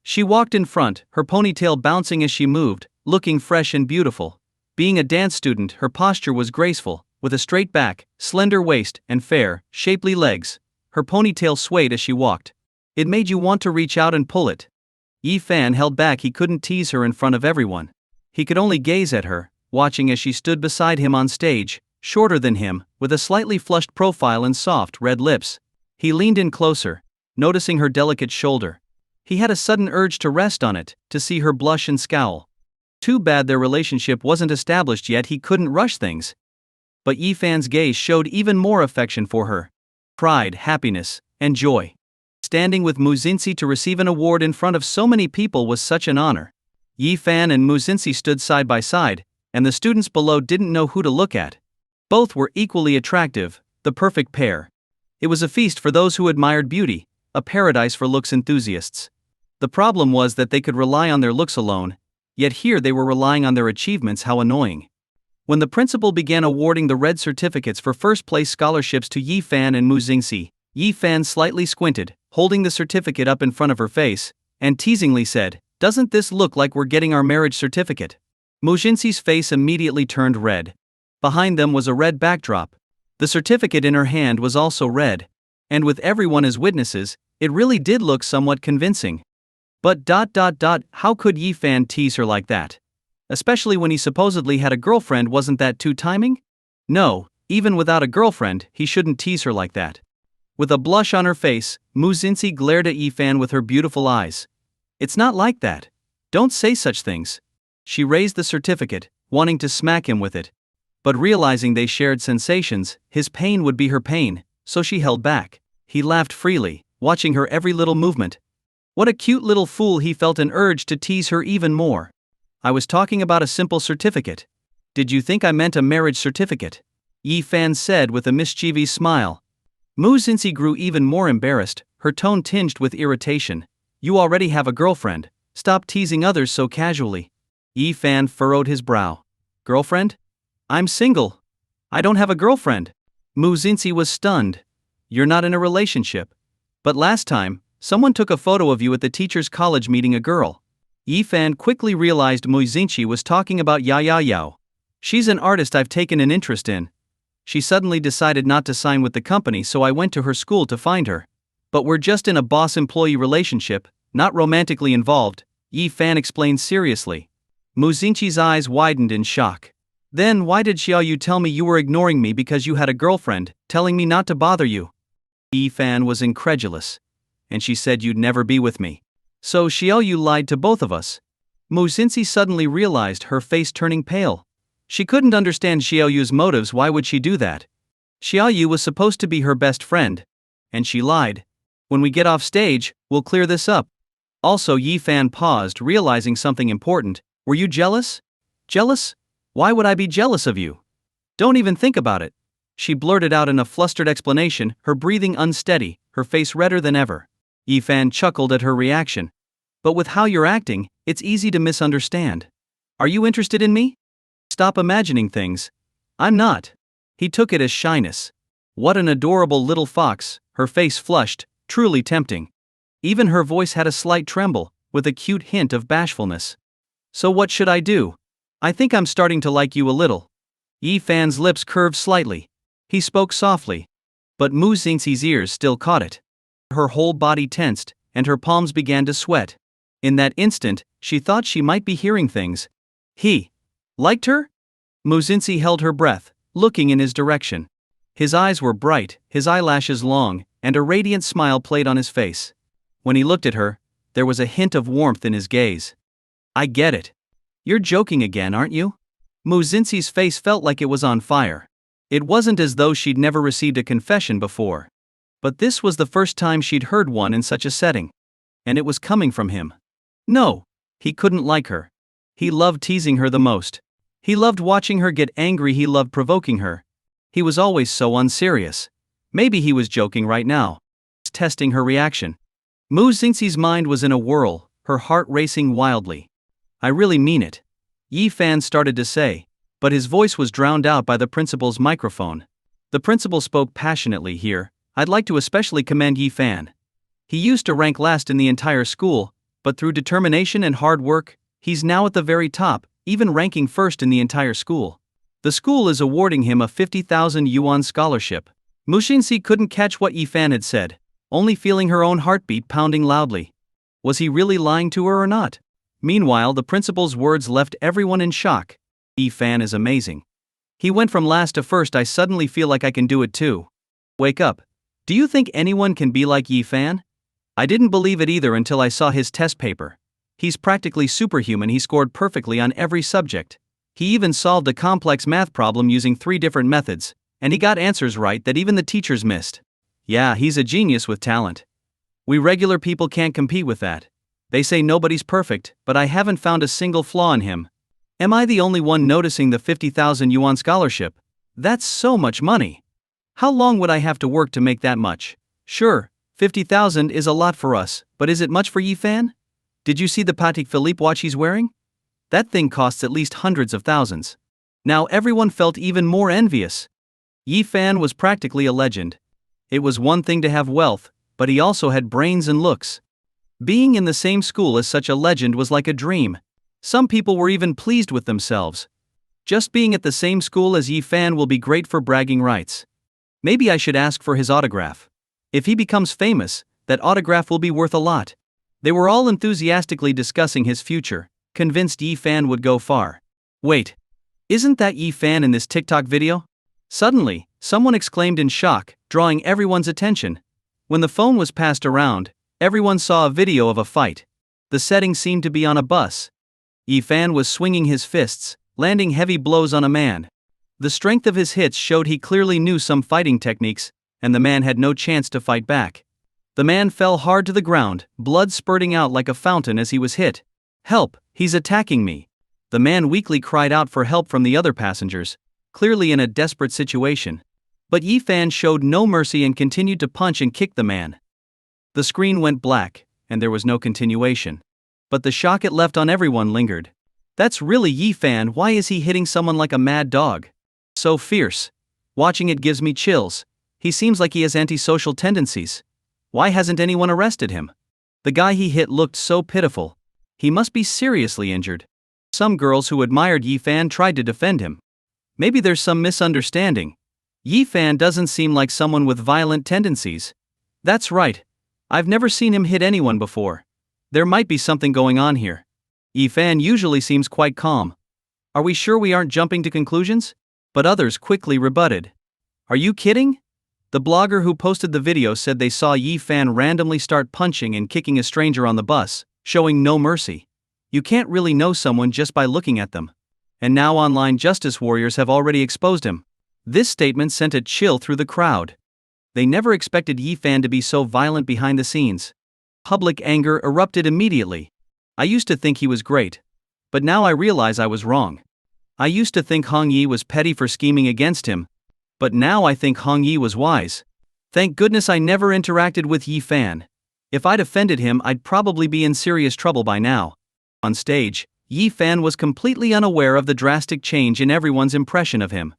She walked in front, her ponytail bouncing as she moved, looking fresh and beautiful. Being a dance student, her posture was graceful, with a straight back, slender waist, and fair, shapely legs. Her ponytail swayed as she walked. It made you want to reach out and pull it. Yi Fan held back, he couldn't tease her in front of everyone. He could only gaze at her, watching as she stood beside him on stage, shorter than him, with a slightly flushed profile and soft red lips. He leaned in closer, noticing her delicate shoulder. He had a sudden urge to rest on it, to see her blush and scowl. Too bad their relationship wasn't established yet, he couldn't rush things. But Yi Fan's gaze showed even more affection for her. Pride, happiness, and joy. Standing with Mu Xingxi to receive an award in front of so many people was such an honor. Yi Fan and Mu Xinxi stood side by side, and the students below didn't know who to look at. Both were equally attractive, the perfect pair. It was a feast for those who admired beauty, a paradise for looks enthusiasts. The problem was that they could rely on their looks alone, yet here they were relying on their achievements. How annoying. When the principal began awarding the red certificates for first-place scholarships to Yi Fan and Mu Xinxi, Yi Fan slightly squinted, holding the certificate up in front of her face, and teasingly said, "Doesn't this look like we're getting our marriage certificate?" Mu Xinxi's face immediately turned red. Behind them was a red backdrop. The certificate in her hand was also red. And with everyone as witnesses, it really did look somewhat convincing. But how could Yi Fan tease her like that? Especially when he supposedly had a girlfriend. Wasn't that too timing? No, even without a girlfriend, he shouldn't tease her like that. With a blush on her face, Mu Xinxi glared at Yi Fan with her beautiful eyes. "It's not like that. Don't say such things." She raised the certificate, wanting to smack him with it. But realizing they shared sensations, his pain would be her pain, so she held back. He laughed freely, watching her every little movement. What a cute little fool. He felt an urge to tease her even more. "I was talking about a simple certificate. Did you think I meant a marriage certificate?" Yi Fan said with a mischievous smile. Mu Xinxi grew even more embarrassed, her tone tinged with irritation. "You already have a girlfriend. Stop teasing others so casually." Yi Fan furrowed his brow. "Girlfriend? I'm single. I don't have a girlfriend." Mu Xinxi was stunned. "You're not in a relationship. But last time, someone took a photo of you at the teacher's college meeting a girl." Yi Fan quickly realized Mu Xinxi was talking about Yao. "She's an artist I've taken an interest in. She suddenly decided not to sign with the company, so I went to her school to find her. But we're just in a boss-employee relationship, not romantically involved," Yi Fan explained seriously. Mu Xinxi's eyes widened in shock. "Then why did Xiaoyu tell me you were ignoring me because you had a girlfriend, telling me not to bother you?" Yi Fan was incredulous. "And she said you'd never be with me. So Xiaoyu lied to both of us." Mu Xinxi suddenly realized, her face turning pale. She couldn't understand Xiaoyu's motives. Why would she do that? Xiaoyu was supposed to be her best friend. And she lied. "When we get off stage, we'll clear this up." Also, Yi Fan paused, realizing something important. "Were you jealous?" "Jealous? Why would I be jealous of you? Don't even think about it." She blurted out in a flustered explanation, her breathing unsteady, her face redder than ever. Yi Fan chuckled at her reaction. "But with how you're acting, it's easy to misunderstand. Are you interested in me? Stop imagining things. I'm not." He took it as shyness. What an adorable little fox, her face flushed, truly tempting. Even her voice had a slight tremble, with a cute hint of bashfulness. "So what should I do? I think I'm starting to like you a little." Yi Fan's lips curved slightly. He spoke softly. But Mu Xinxi's ears still caught it. Her whole body tensed, and her palms began to sweat. In that instant, she thought she might be hearing things. He liked her? Mu Xinxi held her breath, looking in his direction. His eyes were bright, his eyelashes long, and a radiant smile played on his face. When he looked at her, there was a hint of warmth in his gaze. "I get it. You're joking again, aren't you?" Mu Xinxi's face felt like it was on fire. It wasn't as though she'd never received a confession before. But this was the first time she'd heard one in such a setting. And it was coming from him. No, he couldn't like her. He loved teasing her the most. He loved watching her get angry, he loved provoking her. He was always so unserious. Maybe he was joking right now. Testing her reaction. Mu Xinxi's mind was in a whirl, her heart racing wildly. "I really mean it," Yi Fan started to say, but his voice was drowned out by the principal's microphone. The principal spoke passionately here. "I'd like to especially commend Yi Fan. He used to rank last in the entire school, but through determination and hard work, he's now at the very top, even ranking first in the entire school. The school is awarding him a 50,000 yuan scholarship." Mu Xinxi couldn't catch what Yi Fan had said, only feeling her own heartbeat pounding loudly. Was he really lying to her or not? Meanwhile, the principal's words left everyone in shock. Yi Fan is amazing. He went from last to first. I suddenly feel like I can do it too. Wake up. Do you think anyone can be like Yi Fan? I didn't believe it either until I saw his test paper. He's practically superhuman. He scored perfectly on every subject. He even solved a complex math problem using 3 different methods, and he got answers right that even the teachers missed. Yeah, he's a genius with talent. We regular people can't compete with that. They say nobody's perfect, but I haven't found a single flaw in him. Am I the only one noticing the 50,000 yuan scholarship? That's so much money. How long would I have to work to make that much? Sure, 50,000 is a lot for us, but is it much for Yifan? Did you see the Patek Philippe watch he's wearing? That thing costs at least hundreds of thousands. Now everyone felt even more envious. Yifan was practically a legend. It was one thing to have wealth, but he also had brains and looks. Being in the same school as such a legend was like a dream. Some people were even pleased with themselves. Just being at the same school as Yifan will be great for bragging rights. Maybe I should ask for his autograph. If he becomes famous, that autograph will be worth a lot. They were all enthusiastically discussing his future, convinced Yifan would go far. Wait, isn't that Yifan in this TikTok video? Suddenly, someone exclaimed in shock, drawing everyone's attention. When the phone was passed around, everyone saw a video of a fight. The setting seemed to be on a bus. Yifan was swinging his fists, landing heavy blows on a man. The strength of his hits showed he clearly knew some fighting techniques, and the man had no chance to fight back. The man fell hard to the ground, blood spurting out like a fountain as he was hit. "Help, he's attacking me." The man weakly cried out for help from the other passengers, clearly in a desperate situation. But Yifan showed no mercy and continued to punch and kick the man. The screen went black, and there was no continuation. But the shock it left on everyone lingered. That's really Yifan. Why is he hitting someone like a mad dog? So fierce. Watching it gives me chills. He seems like he has antisocial tendencies. Why hasn't anyone arrested him? The guy he hit looked so pitiful. He must be seriously injured. Some girls who admired Yifan tried to defend him. Maybe there's some misunderstanding. Yifan doesn't seem like someone with violent tendencies. That's right. I've never seen him hit anyone before. There might be something going on here. Yifan usually seems quite calm. Are we sure we aren't jumping to conclusions? But others quickly rebutted. Are you kidding? The blogger who posted the video said they saw Yifan randomly start punching and kicking a stranger on the bus, showing no mercy. You can't really know someone just by looking at them. And now online justice warriors have already exposed him. This statement sent a chill through the crowd. They never expected Yifan to be so violent behind the scenes. Public anger erupted immediately. I used to think he was great. But now I realize I was wrong. I used to think Hong Yi was petty for scheming against him. But now I think Hong Yi was wise. Thank goodness I never interacted with Yifan. If I'd offended him, I'd probably be in serious trouble by now. On stage, Yifan was completely unaware of the drastic change in everyone's impression of him.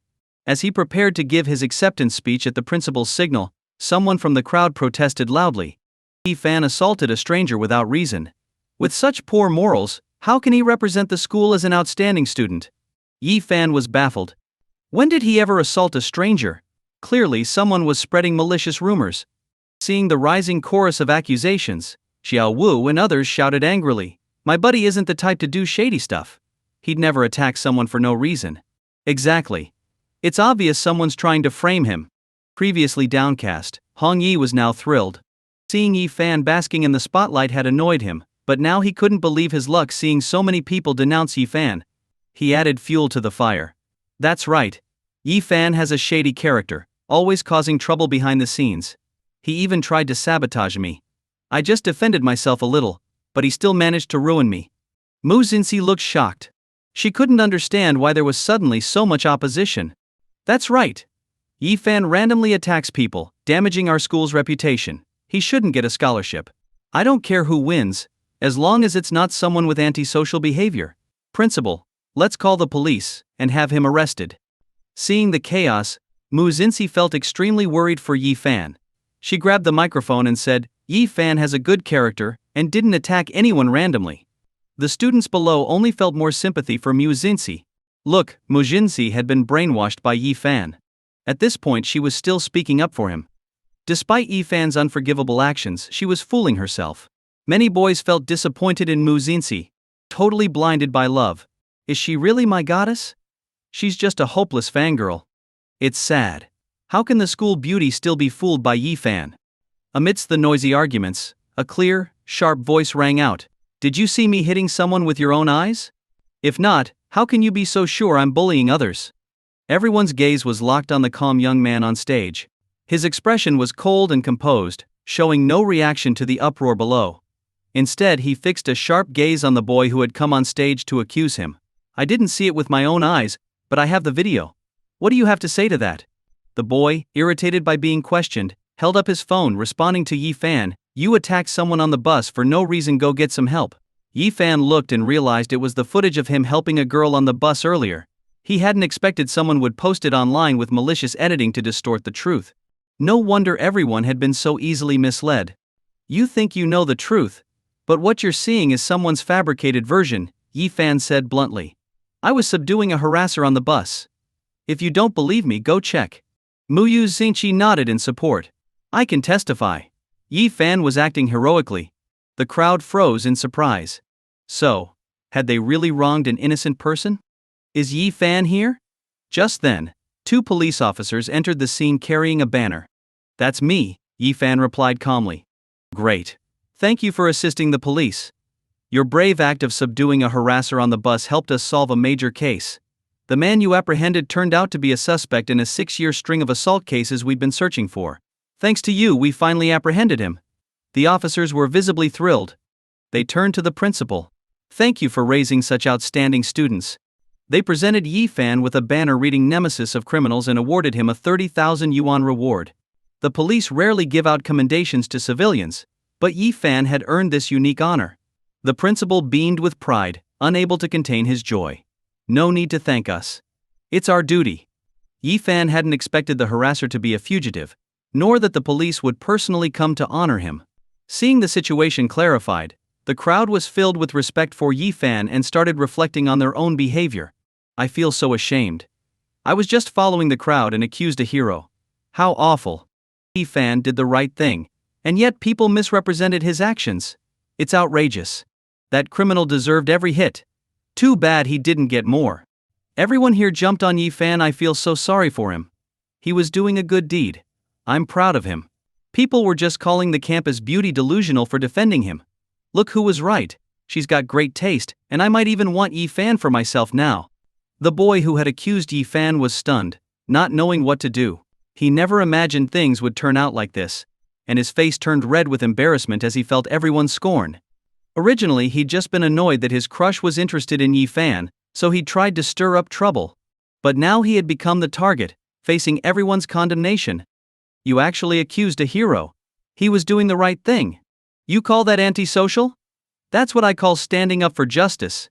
As he prepared to give his acceptance speech at the principal's signal, someone from the crowd protested loudly. Yifan assaulted a stranger without reason. With such poor morals, how can he represent the school as an outstanding student? Yifan was baffled. When did he ever assault a stranger? Clearly someone was spreading malicious rumors. Seeing the rising chorus of accusations, Xiao Wu and others shouted angrily, "My buddy isn't the type to do shady stuff. He'd never attack someone for no reason." Exactly. It's obvious someone's trying to frame him. Previously downcast, Hong Yi was now thrilled. Seeing Yifan basking in the spotlight had annoyed him, but now he couldn't believe his luck seeing so many people denounce Yifan. He added fuel to the fire. That's right. Yifan has a shady character, always causing trouble behind the scenes. He even tried to sabotage me. I just defended myself a little, but he still managed to ruin me. Mu Xinxi looked shocked. She couldn't understand why there was suddenly so much opposition. That's right. Yifan randomly attacks people, damaging our school's reputation. He shouldn't get a scholarship. I don't care who wins, as long as it's not someone with antisocial behavior. Principal, let's call the police and have him arrested. Seeing the chaos, Mu Xinxi felt extremely worried for Yifan. She grabbed the microphone and said, Yifan has a good character and didn't attack anyone randomly. The students below only felt more sympathy for Mu Xinxi. Look, Mu Xinxi had been brainwashed by Yifan. At this point she was still speaking up for him. Despite Yifan's unforgivable actions, she was fooling herself. Many boys felt disappointed in Mu Xinxi. Totally blinded by love. Is she really my goddess? She's just a hopeless fangirl. It's sad. How can the school beauty still be fooled by Yifan? Amidst the noisy arguments, a clear, sharp voice rang out. Did you see me hitting someone with your own eyes? If not, how can you be so sure I'm bullying others? Everyone's gaze was locked on the calm young man on stage. His expression was cold and composed, showing no reaction to the uproar below. Instead, he fixed a sharp gaze on the boy who had come on stage to accuse him. I didn't see it with my own eyes, but I have the video. What do you have to say to that? The boy, irritated by being questioned, held up his phone responding to Yi Fan, "You attacked someone on the bus for no reason, go get some help." Yi Fan looked and realized it was the footage of him helping a girl on the bus earlier. He hadn't expected someone would post it online with malicious editing to distort the truth. No wonder everyone had been so easily misled. You think you know the truth, but what you're seeing is someone's fabricated version, Yi Fan said bluntly. I was subduing a harasser on the bus. If you don't believe me, go check. Muyu Xingqi nodded in support. I can testify. Yi Fan was acting heroically. The crowd froze in surprise. So, had they really wronged an innocent person? Is Yi Fan here? Just then, 2 police officers entered the scene carrying a banner. That's me, Yi Fan replied calmly. Great. Thank you for assisting the police. Your brave act of subduing a harasser on the bus helped us solve a major case. The man you apprehended turned out to be a suspect in a 6-year string of assault cases we've been searching for. Thanks to you, we finally apprehended him. The officers were visibly thrilled. They turned to the principal. Thank you for raising such outstanding students. They presented Yi Fan with a banner reading Nemesis of Criminals and awarded him a 30,000 yuan reward. The police rarely give out commendations to civilians, but Yi Fan had earned this unique honor. The principal beamed with pride, unable to contain his joy. No need to thank us. It's our duty. Yi Fan hadn't expected the harasser to be a fugitive, nor that the police would personally come to honor him. Seeing the situation clarified, the crowd was filled with respect for Yi Fan and started reflecting on their own behavior. I feel so ashamed. I was just following the crowd and accused a hero. How awful. Yi Fan did the right thing, and yet people misrepresented his actions. It's outrageous. That criminal deserved every hit. Too bad he didn't get more. Everyone here jumped on Yi Fan. I feel so sorry for him. He was doing a good deed. I'm proud of him. People were just calling the campus beauty delusional for defending him. Look who was right. She's got great taste, and I might even want Yi Fan for myself now. The boy who had accused Yi Fan was stunned, not knowing what to do. He never imagined things would turn out like this, and his face turned red with embarrassment as he felt everyone's scorn. Originally, he'd just been annoyed that his crush was interested in Yi Fan, so he tried to stir up trouble. But now he had become the target, facing everyone's condemnation. You actually accused a hero. He was doing the right thing. You call that antisocial? That's what I call standing up for justice.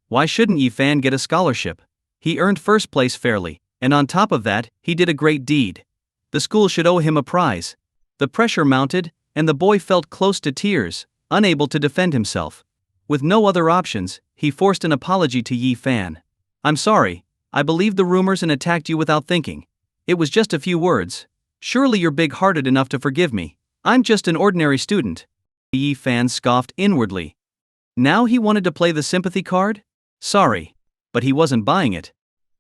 Why shouldn't Yi Fan get a scholarship? He earned first place fairly, and on top of that, he did a great deed. The school should owe him a prize. The pressure mounted, and the boy felt close to tears, unable to defend himself. With no other options, he forced an apology to Yi Fan. I'm sorry, I believed the rumors and attacked you without thinking. It was just a few words. Surely you're big-hearted enough to forgive me. I'm just an ordinary student. Yi Fan scoffed inwardly. Now he wanted to play the sympathy card? Sorry. But he wasn't buying it.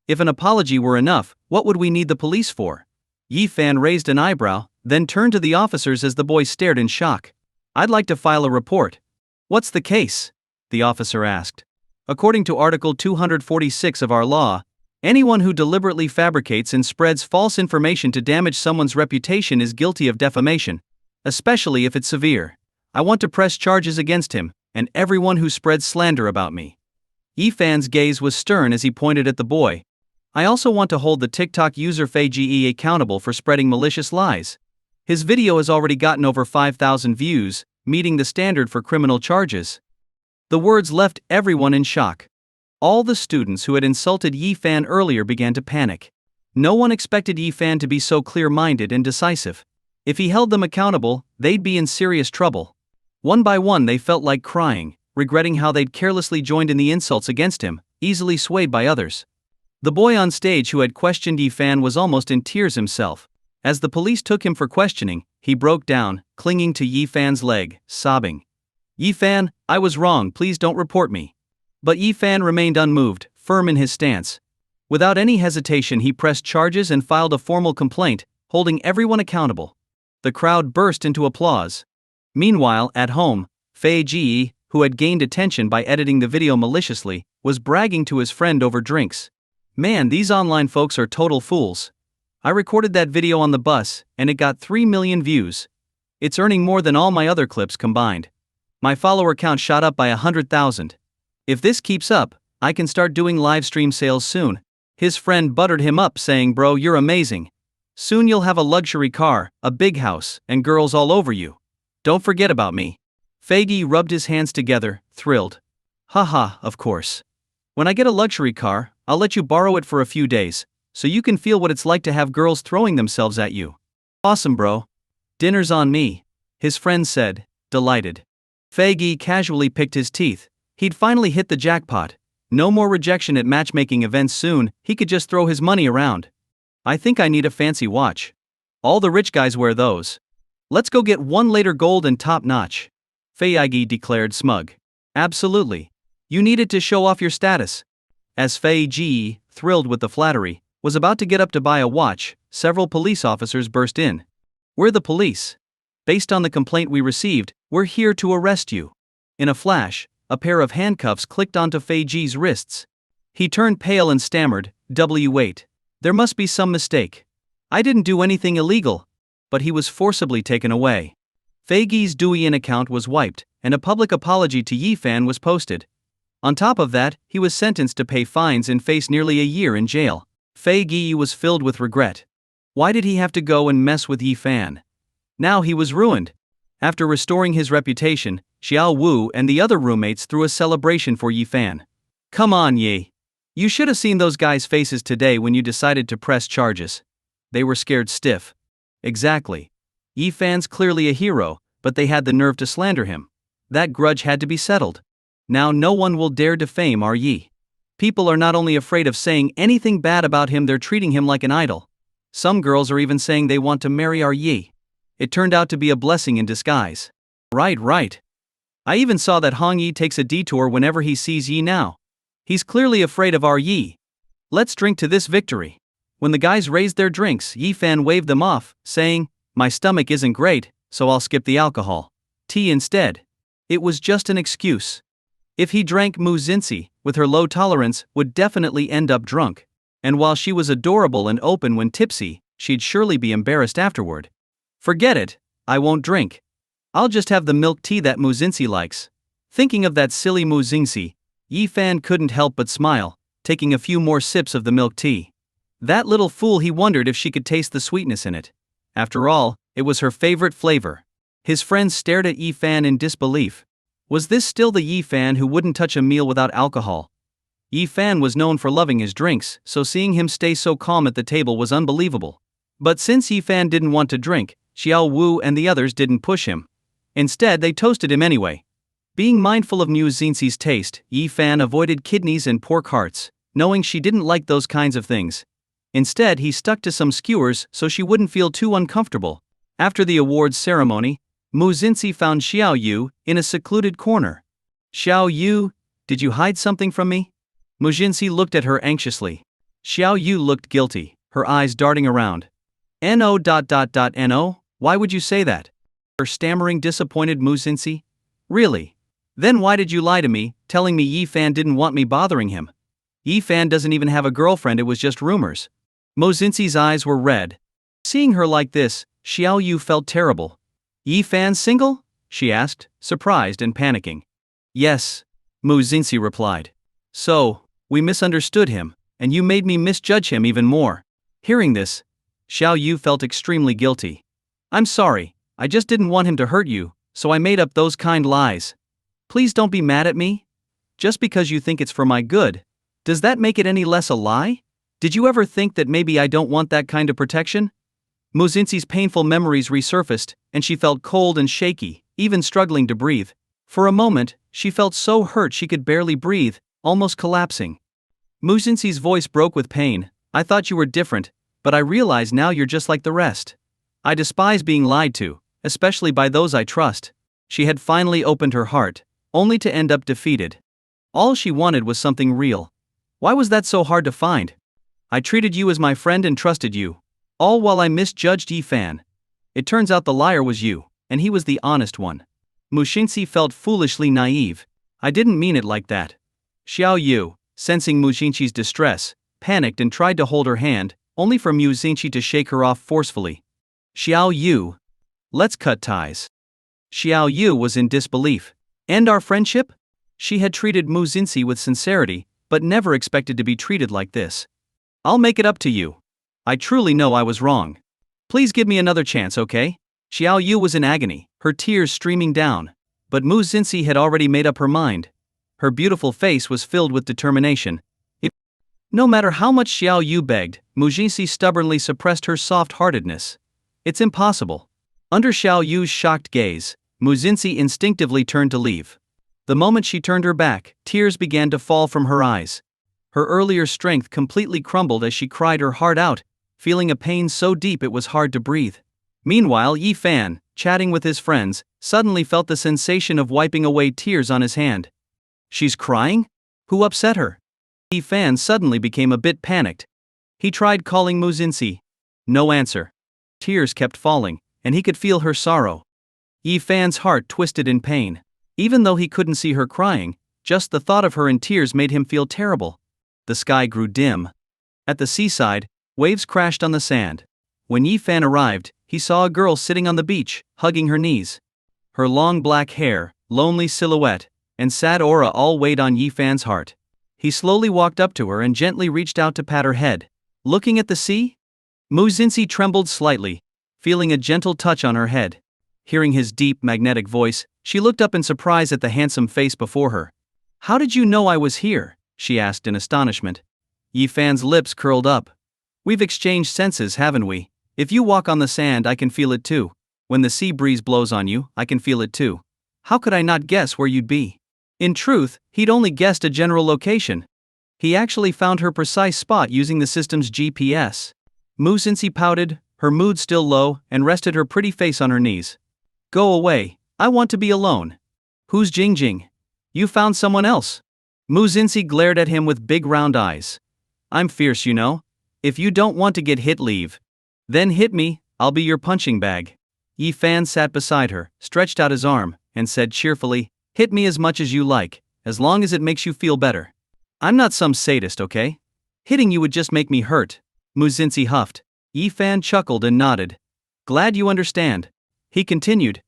If an apology were enough, what would we need the police for? Yi Fan raised an eyebrow, then turned to the officers as the boy stared in shock. I'd like to file a report. What's the case? The officer asked. According to Article 246 of our law, anyone who deliberately fabricates and spreads false information to damage someone's reputation is guilty of defamation, especially if it's severe. I want to press charges against him, and everyone who spreads slander about me. Yi Fan's gaze was stern as he pointed at the boy. I also want to hold the TikTok user Fei accountable for spreading malicious lies. His video has already gotten over 5,000 views, meeting the standard for criminal charges. The words left everyone in shock. All the students who had insulted Yi Fan earlier began to panic. No one expected Yi Fan to be so clear-minded and decisive. If he held them accountable, they'd be in serious trouble. One by one they felt like crying, regretting how they'd carelessly joined in the insults against him, easily swayed by others. The boy on stage who had questioned Yi Fan was almost in tears himself. As the police took him for questioning, he broke down, clinging to Yi Fan's leg, sobbing. Yi Fan, I was wrong, please don't report me. But Yi Fan remained unmoved, firm in his stance. Without any hesitation he pressed charges and filed a formal complaint, holding everyone accountable. The crowd burst into applause. Meanwhile, at home, Fei, who had gained attention by editing the video maliciously, was bragging to his friend over drinks. Man, these online folks are total fools. I recorded that video on the bus, and it got 3 million views. It's earning more than all my other clips combined. My follower count shot up by 100,000. If this keeps up, I can start doing live stream sales soon. His friend buttered him up saying, bro, you're amazing. Soon you'll have a luxury car, a big house, and girls all over you. Don't forget about me. Feige rubbed his hands together, thrilled. Haha, of course. When I get a luxury car, I'll let you borrow it for a few days, so you can feel what it's like to have girls throwing themselves at you. Awesome, bro. Dinner's on me, his friend said, delighted. Feige casually picked his teeth. He'd finally hit the jackpot. No more rejection at matchmaking events soon, he could just throw his money around. I think I need a fancy watch. All the rich guys wear those. Let's go get one later, gold and top notch. Feige declared, smug. Absolutely. You need it to show off your status. As Feige, thrilled with the flattery, was about to get up to buy a watch, several police officers burst in. We're the police. Based on the complaint we received, we're here to arrest you. In a flash, a pair of handcuffs clicked onto Feiji's wrists. He turned pale and stammered, wait. There must be some mistake. I didn't do anything illegal. But he was forcibly taken away. Feiji's Douyin account was wiped, and a public apology to Yifan was posted. On top of that, he was sentenced to pay fines and face nearly a year in jail. Feige was filled with regret. Why did he have to go and mess with Yifan? Now he was ruined. After restoring his reputation, Xiao Wu and the other roommates threw a celebration for Yifan. Come on, Yi. You should have seen those guys' faces today when you decided to press charges. They were scared stiff. Exactly. Yifan's clearly a hero, but they had the nerve to slander him. That grudge had to be settled. Now no one will dare defame our Yi. People are not only afraid of saying anything bad about him, they're treating him like an idol. Some girls are even saying they want to marry our Yi. It turned out to be a blessing in disguise. Right. I even saw that Hong Yi takes a detour whenever he sees Yi now. He's clearly afraid of our Yi. Let's drink to this victory. When the guys raised their drinks, Yifan waved them off, saying, my stomach isn't great, so I'll skip the alcohol. Tea instead. It was just an excuse. If he drank, Mu Xinxi, with her low tolerance, would definitely end up drunk. And while she was adorable and open when tipsy, she'd surely be embarrassed afterward. Forget it, I won't drink. I'll just have the milk tea that Mu Xinxi likes. Thinking of that silly Mu Xinxi, Yifan couldn't help but smile, taking a few more sips of the milk tea. That little fool, he wondered if she could taste the sweetness in it. After all, it was her favorite flavor. His friends stared at Yifan in disbelief. Was this still the Yifan who wouldn't touch a meal without alcohol? Yifan was known for loving his drinks, so seeing him stay so calm at the table was unbelievable. But since Yifan didn't want to drink, Xiao Wu and the others didn't push him. Instead, they toasted him anyway. Being mindful of Mu Xinxi's taste, Yifan avoided kidneys and pork hearts, knowing she didn't like those kinds of things. Instead, he stuck to some skewers so she wouldn't feel too uncomfortable. After the awards ceremony, Mu Xinxi found Xiao Yu in a secluded corner. Xiao Yu, did you hide something from me? Mu Xinxi looked at her anxiously. Xiao Yu looked guilty, her eyes darting around. No. Why would you say that? Her stammering, disappointed Mu Xinxi. Really? Then why did you lie to me, telling me Yifan didn't want me bothering him? Yifan doesn't even have a girlfriend, it was just rumors. Mu Xinxi's eyes were red. Seeing her like this, Xiao Yu felt terrible. Yifan single? She asked, surprised and panicking. Yes, Mu Xinxi replied. So, we misunderstood him, and you made me misjudge him even more. Hearing this, Xiao Yu felt extremely guilty. I'm sorry, I just didn't want him to hurt you, so I made up those kind lies. Please don't be mad at me. Just because you think it's for my good, does that make it any less a lie? Did you ever think that maybe I don't want that kind of protection? Mu Xinxi's painful memories resurfaced, and she felt cold and shaky, even struggling to breathe. For a moment, she felt so hurt she could barely breathe, almost collapsing. Mu Xinxi's voice broke with pain. I thought you were different, but I realize now you're just like the rest. I despise being lied to, especially by those I trust. She had finally opened her heart, only to end up defeated. All she wanted was something real. Why was that so hard to find? I treated you as my friend and trusted you, all while I misjudged Yifan. It turns out the liar was you, and he was the honest one. Mu Xinxi felt foolishly naive. I didn't mean it like that. Xiao Yu, sensing Mu Xinxi's distress, panicked and tried to hold her hand, only for Mu Xinxi to shake her off forcefully. Xiao Yu. Let's cut ties. Xiao Yu was in disbelief. End our friendship? She had treated Mu Xinxi with sincerity, but never expected to be treated like this. I'll make it up to you. I truly know I was wrong. Please give me another chance, okay? Xiao Yu was in agony, her tears streaming down. But Mu Xinxi had already made up her mind. Her beautiful face was filled with determination. No matter how much Xiao Yu begged, Mu Xinxi stubbornly suppressed her soft-heartedness. It's impossible. Under Xiao Yu's shocked gaze, Mu Xinxi instinctively turned to leave. The moment she turned her back, tears began to fall from her eyes. Her earlier strength completely crumbled as she cried her heart out, feeling a pain so deep it was hard to breathe. Meanwhile, Yi Fan, chatting with his friends, suddenly felt the sensation of wiping away tears on his hand. She's crying? Who upset her? Yi Fan suddenly became a bit panicked. He tried calling Mu Xinxi. No answer. Tears kept falling, and he could feel her sorrow. Yi Fan's heart twisted in pain. Even though he couldn't see her crying, just the thought of her in tears made him feel terrible. The sky grew dim. At the seaside, waves crashed on the sand. When Yi Fan arrived, he saw a girl sitting on the beach, hugging her knees. Her long black hair, lonely silhouette, and sad aura all weighed on Yi Fan's heart. He slowly walked up to her and gently reached out to pat her head. Looking at the sea? Mu Xinxi trembled slightly, feeling a gentle touch on her head. Hearing his deep, magnetic voice, she looked up in surprise at the handsome face before her. How did you know I was here? She asked in astonishment. Yi Fan's lips curled up. We've exchanged senses, haven't we? If you walk on the sand, I can feel it too. When the sea breeze blows on you, I can feel it too. How could I not guess where you'd be? In truth, he'd only guessed a general location. He actually found her precise spot using the system's GPS. Mu Xinxi pouted, her mood still low, and rested her pretty face on her knees. Go away, I want to be alone. Who's Jingjing? You found someone else? Mu Xinxi glared at him with big round eyes. I'm fierce, you know. If you don't want to get hit, leave. Then hit me, I'll be your punching bag. Yi Fan sat beside her, stretched out his arm, and said cheerfully, hit me as much as you like, as long as it makes you feel better. I'm not some sadist, okay? Hitting you would just make me hurt. Mu Xinxi huffed. Yi Fan chuckled and nodded. Glad you understand. He continued.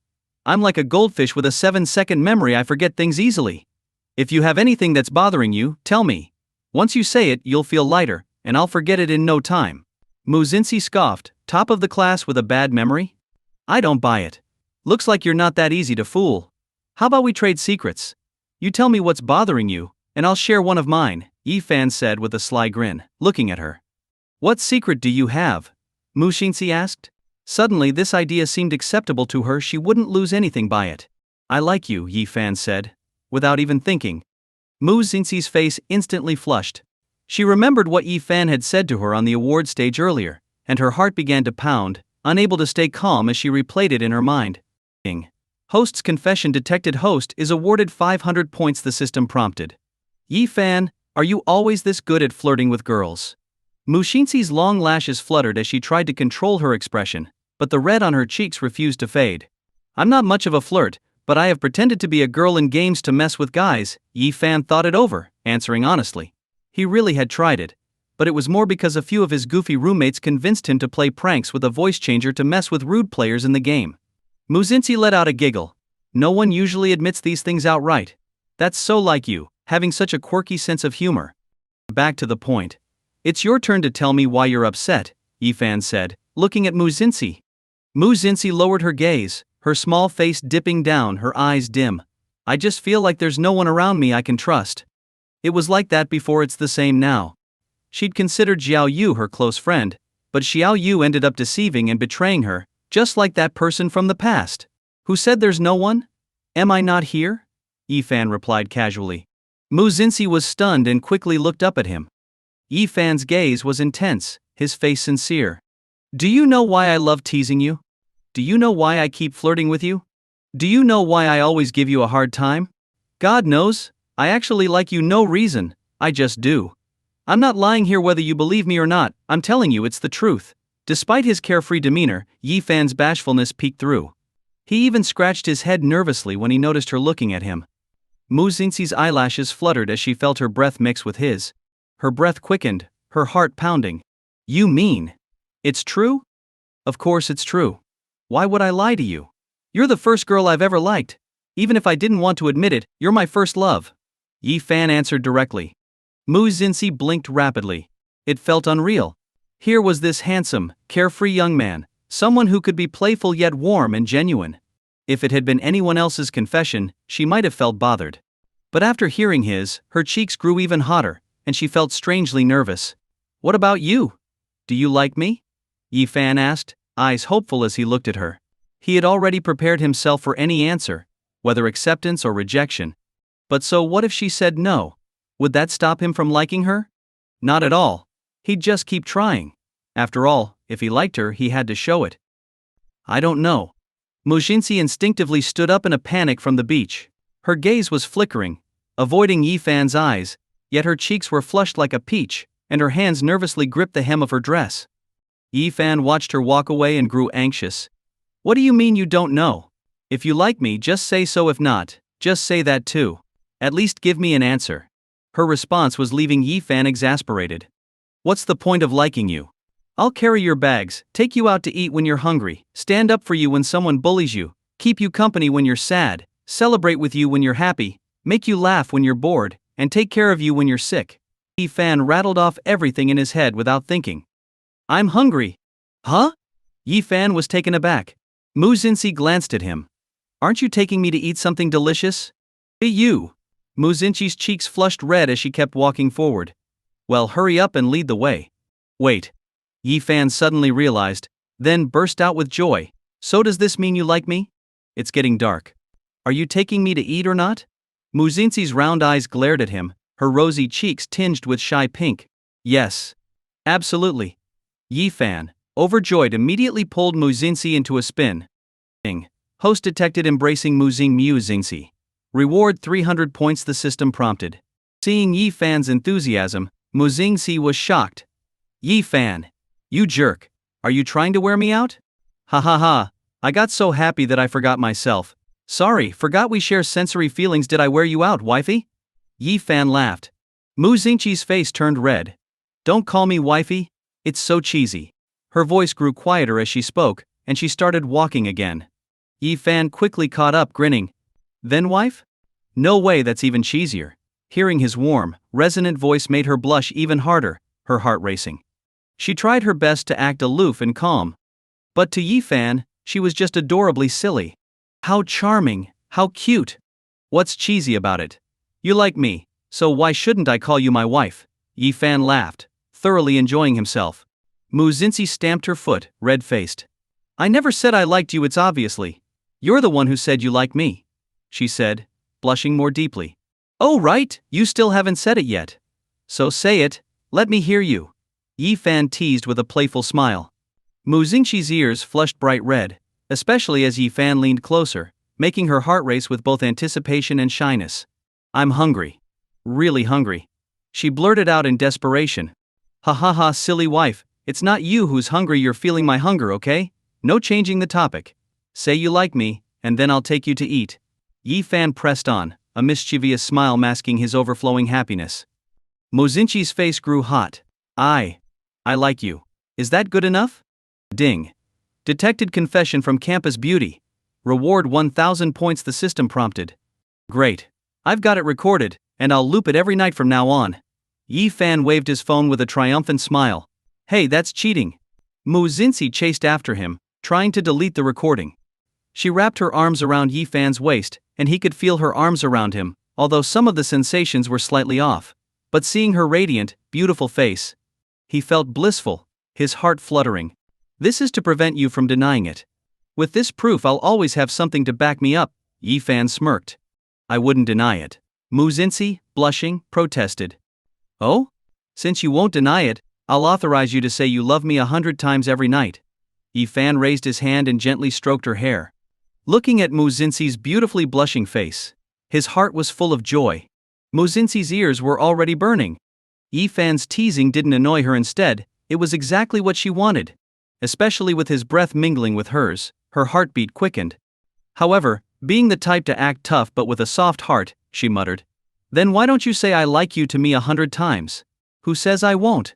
I'm like a goldfish with a 7-second memory, I forget things easily. If you have anything that's bothering you, tell me. Once you say it, you'll feel lighter, and I'll forget it in no time. Mu Xinxi scoffed, top of the class with a bad memory? I don't buy it. Looks like you're not that easy to fool. How about we trade secrets? You tell me what's bothering you, and I'll share one of mine, Yi Fan said with a sly grin, looking at her. What secret do you have? Mu Xinxi asked. Suddenly this idea seemed acceptable to her, she wouldn't lose anything by it. I like you, Yi Fan said, without even thinking. Mu Xinxi's face instantly flushed. She remembered what Yi Fan had said to her on the award stage earlier, and her heart began to pound, unable to stay calm as she replayed it in her mind. Host's confession detected. Host is awarded 500 points, the system prompted. Yi Fan, are you always this good at flirting with girls? Mu Xinxi's long lashes fluttered as she tried to control her expression, but the red on her cheeks refused to fade. I'm not much of a flirt, but I have pretended to be a girl in games to mess with guys. Yi Fan thought it over, answering honestly. He really had tried it, but it was more because a few of his goofy roommates convinced him to play pranks with a voice changer to mess with rude players in the game. Mu Xinxi let out a giggle. No one usually admits these things outright. That's so like you, having such a quirky sense of humor. Back to the point. It's your turn to tell me why you're upset, Yi Fan said, looking at Mu Xinxi. Mu Xinxi lowered her gaze, her small face dipping down, her eyes dim. I just feel like there's no one around me I can trust. It was like that before, it's the same now. She'd considered Xiao Yu her close friend, but Xiao Yu ended up deceiving and betraying her, just like that person from the past. Who said there's no one? Am I not here? Yi Fan replied casually. Mu Xinxi was stunned and quickly looked up at him. Yi Fan's gaze was intense, his face sincere. Do you know why I love teasing you? Do you know why I keep flirting with you? Do you know why I always give you a hard time? God knows, I actually like you, no reason, I just do. I'm not lying here whether you believe me or not, I'm telling you it's the truth. Despite his carefree demeanor, Yi Fan's bashfulness peeked through. He even scratched his head nervously when he noticed her looking at him. Mu Xinxi's eyelashes fluttered as she felt her breath mix with his. Her breath quickened, her heart pounding. You mean? It's true? Of course it's true. Why would I lie to you? You're the first girl I've ever liked. Even if I didn't want to admit it, you're my first love. Yi Fan answered directly. Mu Xinxi blinked rapidly. It felt unreal. Here was this handsome, carefree young man, someone who could be playful yet warm and genuine. If it had been anyone else's confession, she might have felt bothered. But after hearing his, her cheeks grew even hotter, and she felt strangely nervous. What about you? Do you like me? Yi Fan asked, eyes hopeful as he looked at her. He had already prepared himself for any answer, whether acceptance or rejection. But so what if she said no? Would that stop him from liking her? Not at all. He'd just keep trying. After all, if he liked her, he had to show it. I don't know. Mu Xinxi instinctively stood up in a panic from the beach. Her gaze was flickering, avoiding Yi Fan's eyes, yet her cheeks were flushed like a peach, and her hands nervously gripped the hem of her dress. Yi Fan watched her walk away and grew anxious. What do you mean you don't know? If you like me, just say so. If not, just say that too. At least give me an answer. Her response was leaving Yi Fan exasperated. What's the point of liking you? I'll carry your bags, take you out to eat when you're hungry, stand up for you when someone bullies you, keep you company when you're sad, celebrate with you when you're happy, make you laugh when you're bored, and take care of you when you're sick. Yi Fan rattled off everything in his head without thinking. I'm hungry. Huh? Yi Fan was taken aback. Mu Xinxi glanced at him. Aren't you taking me to eat something delicious? Hey you. Mu Xinxi's cheeks flushed red as she kept walking forward. Well, hurry up and lead the way. Wait. Yi Fan suddenly realized, then burst out with joy. So does this mean you like me? It's getting dark. Are you taking me to eat or not? Mu Xinxi's round eyes glared at him, her rosy cheeks tinged with shy pink. Yes. Absolutely. Yi Fan, overjoyed, immediately pulled Mu Xinxi into a spin. Host detected embracing Mu Xinxi. Reward 300 points, the system prompted. Seeing Yi Fan's enthusiasm, Mu Xinxi was shocked. Yi Fan. You jerk. Are you trying to wear me out? Ha ha ha. I got so happy that I forgot myself. Sorry, forgot we share sensory feelings. Did I wear you out, wifey? Yi Fan laughed. Mu Xinxi's face turned red. Don't call me wifey. It's so cheesy. Her voice grew quieter as she spoke, and she started walking again. Yi Fan quickly caught up, grinning. Then wife? No way, that's even cheesier. Hearing his warm, resonant voice made her blush even harder, her heart racing. She tried her best to act aloof and calm. But to Yi Fan, she was just adorably silly. How charming, how cute. What's cheesy about it? You like me, so why shouldn't I call you my wife? Yi Fan laughed, thoroughly enjoying himself. Mu Xinxi stamped her foot, red-faced. I never said I liked you, it's obviously. You're the one who said you like me, she said, blushing more deeply. Oh right, you still haven't said it yet. So say it, let me hear you. Yi Fan teased with a playful smile. Mu Xinxi's ears flushed bright red, especially as Yi Fan leaned closer, making her heart race with both anticipation and shyness. I'm hungry. Really hungry. She blurted out in desperation. Ha ha ha, silly wife, it's not you who's hungry, you're feeling my hunger, okay? No changing the topic. Say you like me, and then I'll take you to eat. Yi Fan pressed on, a mischievous smile masking his overflowing happiness. Mu Xinxi's face grew hot. I like you. Is that good enough? Ding. Detected confession from Campus Beauty. Reward 1000 points, the system prompted. Great. I've got it recorded, and I'll loop it every night from now on. Yi Fan waved his phone with a triumphant smile. Hey, that's cheating. Mu Xinxi chased after him, trying to delete the recording. She wrapped her arms around Yi Fan's waist, and he could feel her arms around him, although some of the sensations were slightly off. But seeing her radiant, beautiful face, he felt blissful, his heart fluttering. This is to prevent you from denying it. With this proof, I'll always have something to back me up, Yi Fan smirked. I wouldn't deny it. Mu Xinxi, blushing, protested. Oh? Since you won't deny it, I'll authorize you to say you love me 100 times every night. Yi Fan raised his hand and gently stroked her hair. Looking at Mu Xinxi's beautifully blushing face, his heart was full of joy. Mu Xinxi's ears were already burning. Yi Fan's teasing didn't annoy her, instead, it was exactly what she wanted. Especially with his breath mingling with hers, her heartbeat quickened. However, being the type to act tough but with a soft heart, she muttered. Then why don't you say I like you to me 100 times? Who says I won't?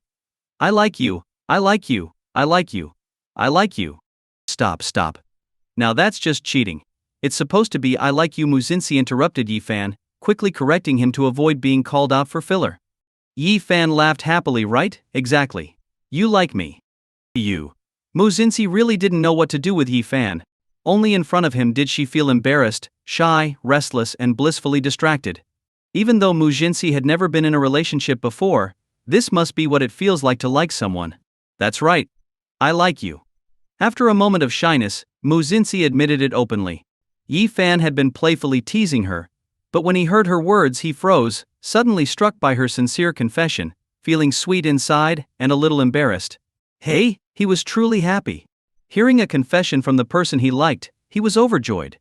I like you, I like you, I like you, I like you. Stop. Now that's just cheating. It's supposed to be I like you. Muzinci interrupted Yi Fan, quickly correcting him to avoid being called out for filler. Yi Fan laughed happily. Right, exactly. You like me. You. Muzinci really didn't know what to do with Yi Fan. Only in front of him did she feel embarrassed, shy, restless, and blissfully distracted. Even though Muzinci had never been in a relationship before, this must be what it feels like to like someone. That's right. I like you. After a moment of shyness, Muzinci admitted it openly. Yi Fan had been playfully teasing her, but when he heard her words he froze, suddenly struck by her sincere confession, feeling sweet inside and a little embarrassed. Hey, he was truly happy. Hearing a confession from the person he liked, he was overjoyed.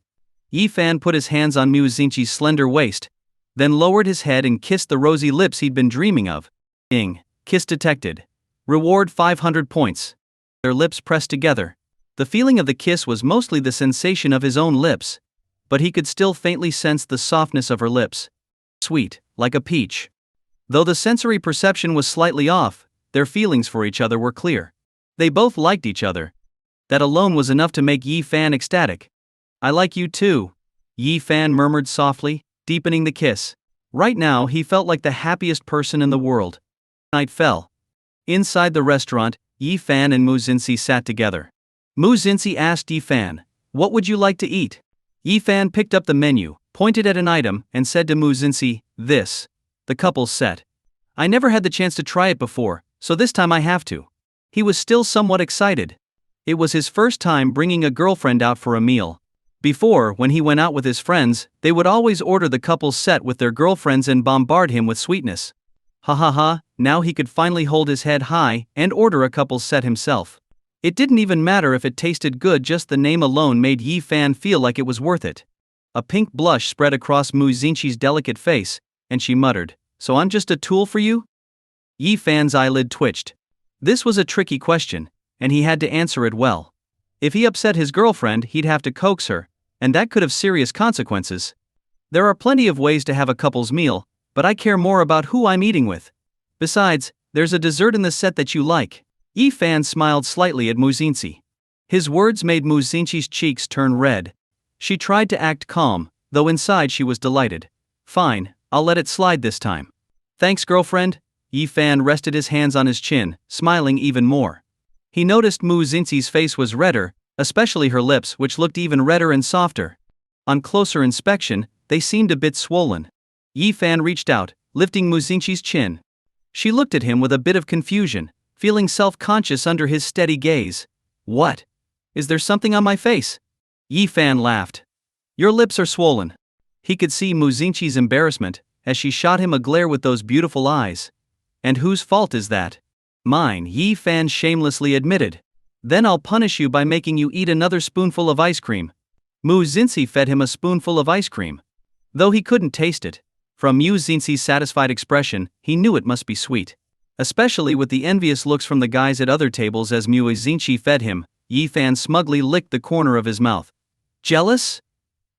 Yi Fan put his hands on Muzinci's slender waist, then lowered his head and kissed the rosy lips he'd been dreaming of. Kiss detected. Reward 500 points. Their lips pressed together. The feeling of the kiss was mostly the sensation of his own lips, but he could still faintly sense the softness of her lips. Sweet, like a peach. Though the sensory perception was slightly off, their feelings for each other were clear. They both liked each other. That alone was enough to make Yi Fan ecstatic. I like you too, Yi Fan murmured softly, deepening the kiss. Right now he felt like the happiest person in the world. Night fell. Inside the restaurant, Yi Fan and Muzinci sat together. Muzinci asked Yi Fan, "What would you like to eat?" Yi Fan picked up the menu, pointed at an item, and said to Muzinci, "This." The couple's set. I never had the chance to try it before, so this time I have to. He was still somewhat excited. It was his first time bringing a girlfriend out for a meal. Before, when he went out with his friends, they would always order the couple's set with their girlfriends and bombard him with sweetness. Ha ha ha, now he could finally hold his head high and order a couple's set himself. It didn't even matter if it tasted good, just the name alone made Yi Fan feel like it was worth it. A pink blush spread across Muzinci's delicate face, and she muttered, "So I'm just a tool for you?" Yi Fan's eyelid twitched. This was a tricky question, and he had to answer it well. If he upset his girlfriend, he'd have to coax her, and that could have serious consequences. There are plenty of ways to have a couple's meal, but I care more about who I'm eating with. Besides, there's a dessert in the set that you like. Yi Fan smiled slightly at Muzinci. His words made Muzinci's cheeks turn red. She tried to act calm, though inside she was delighted. Fine, I'll let it slide this time. Thanks, girlfriend. Yi Fan rested his hands on his chin, smiling even more. He noticed Muzinci's face was redder, especially her lips, which looked even redder and softer. On closer inspection, they seemed a bit swollen. Yi Fan reached out, lifting Muzinci's chin. She looked at him with a bit of confusion, feeling self-conscious under his steady gaze. What? Is there something on my face? Yi Fan laughed. Your lips are swollen. He could see Muzinci's embarrassment, as she shot him a glare with those beautiful eyes. And whose fault is that? Mine, Yi Fan shamelessly admitted. Then I'll punish you by making you eat another spoonful of ice cream. Muzinci fed him a spoonful of ice cream. Though he couldn't taste it, from Muzinci's satisfied expression, he knew it must be sweet. Especially with the envious looks from the guys at other tables as Muzinci fed him, Yi Fan smugly licked the corner of his mouth. Jealous?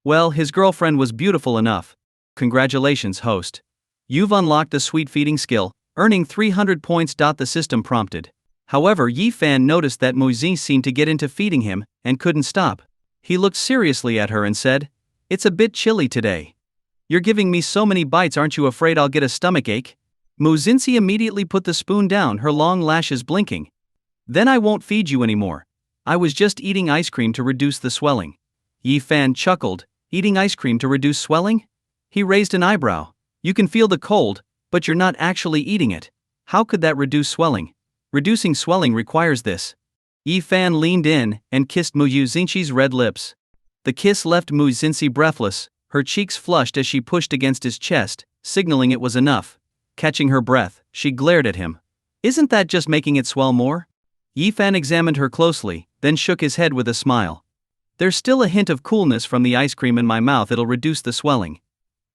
Well, his girlfriend was beautiful enough. Congratulations, host. You've unlocked the sweet feeding skill, earning 300 points. The system prompted. However, Yi Fan noticed that Muzinci seemed to get into feeding him, and couldn't stop. He looked seriously at her and said, "It's a bit chilly today. You're giving me so many bites, aren't you afraid I'll get a stomachache?" Muzinci immediately put the spoon down, her long lashes blinking. Then I won't feed you anymore. I was just eating ice cream to reduce the swelling. Yi Fan chuckled. Eating ice cream to reduce swelling? He raised an eyebrow. You can feel the cold, but you're not actually eating it. How could that reduce swelling? Reducing swelling requires this. Yi Fan leaned in and kissed Muzinci's red lips. The kiss left Muzinci breathless, her cheeks flushed as she pushed against his chest, signaling it was enough. Catching her breath, she glared at him. Isn't that just making it swell more? Yi Fan examined her closely, then shook his head with a smile. There's still a hint of coolness from the ice cream in my mouth, it'll reduce the swelling.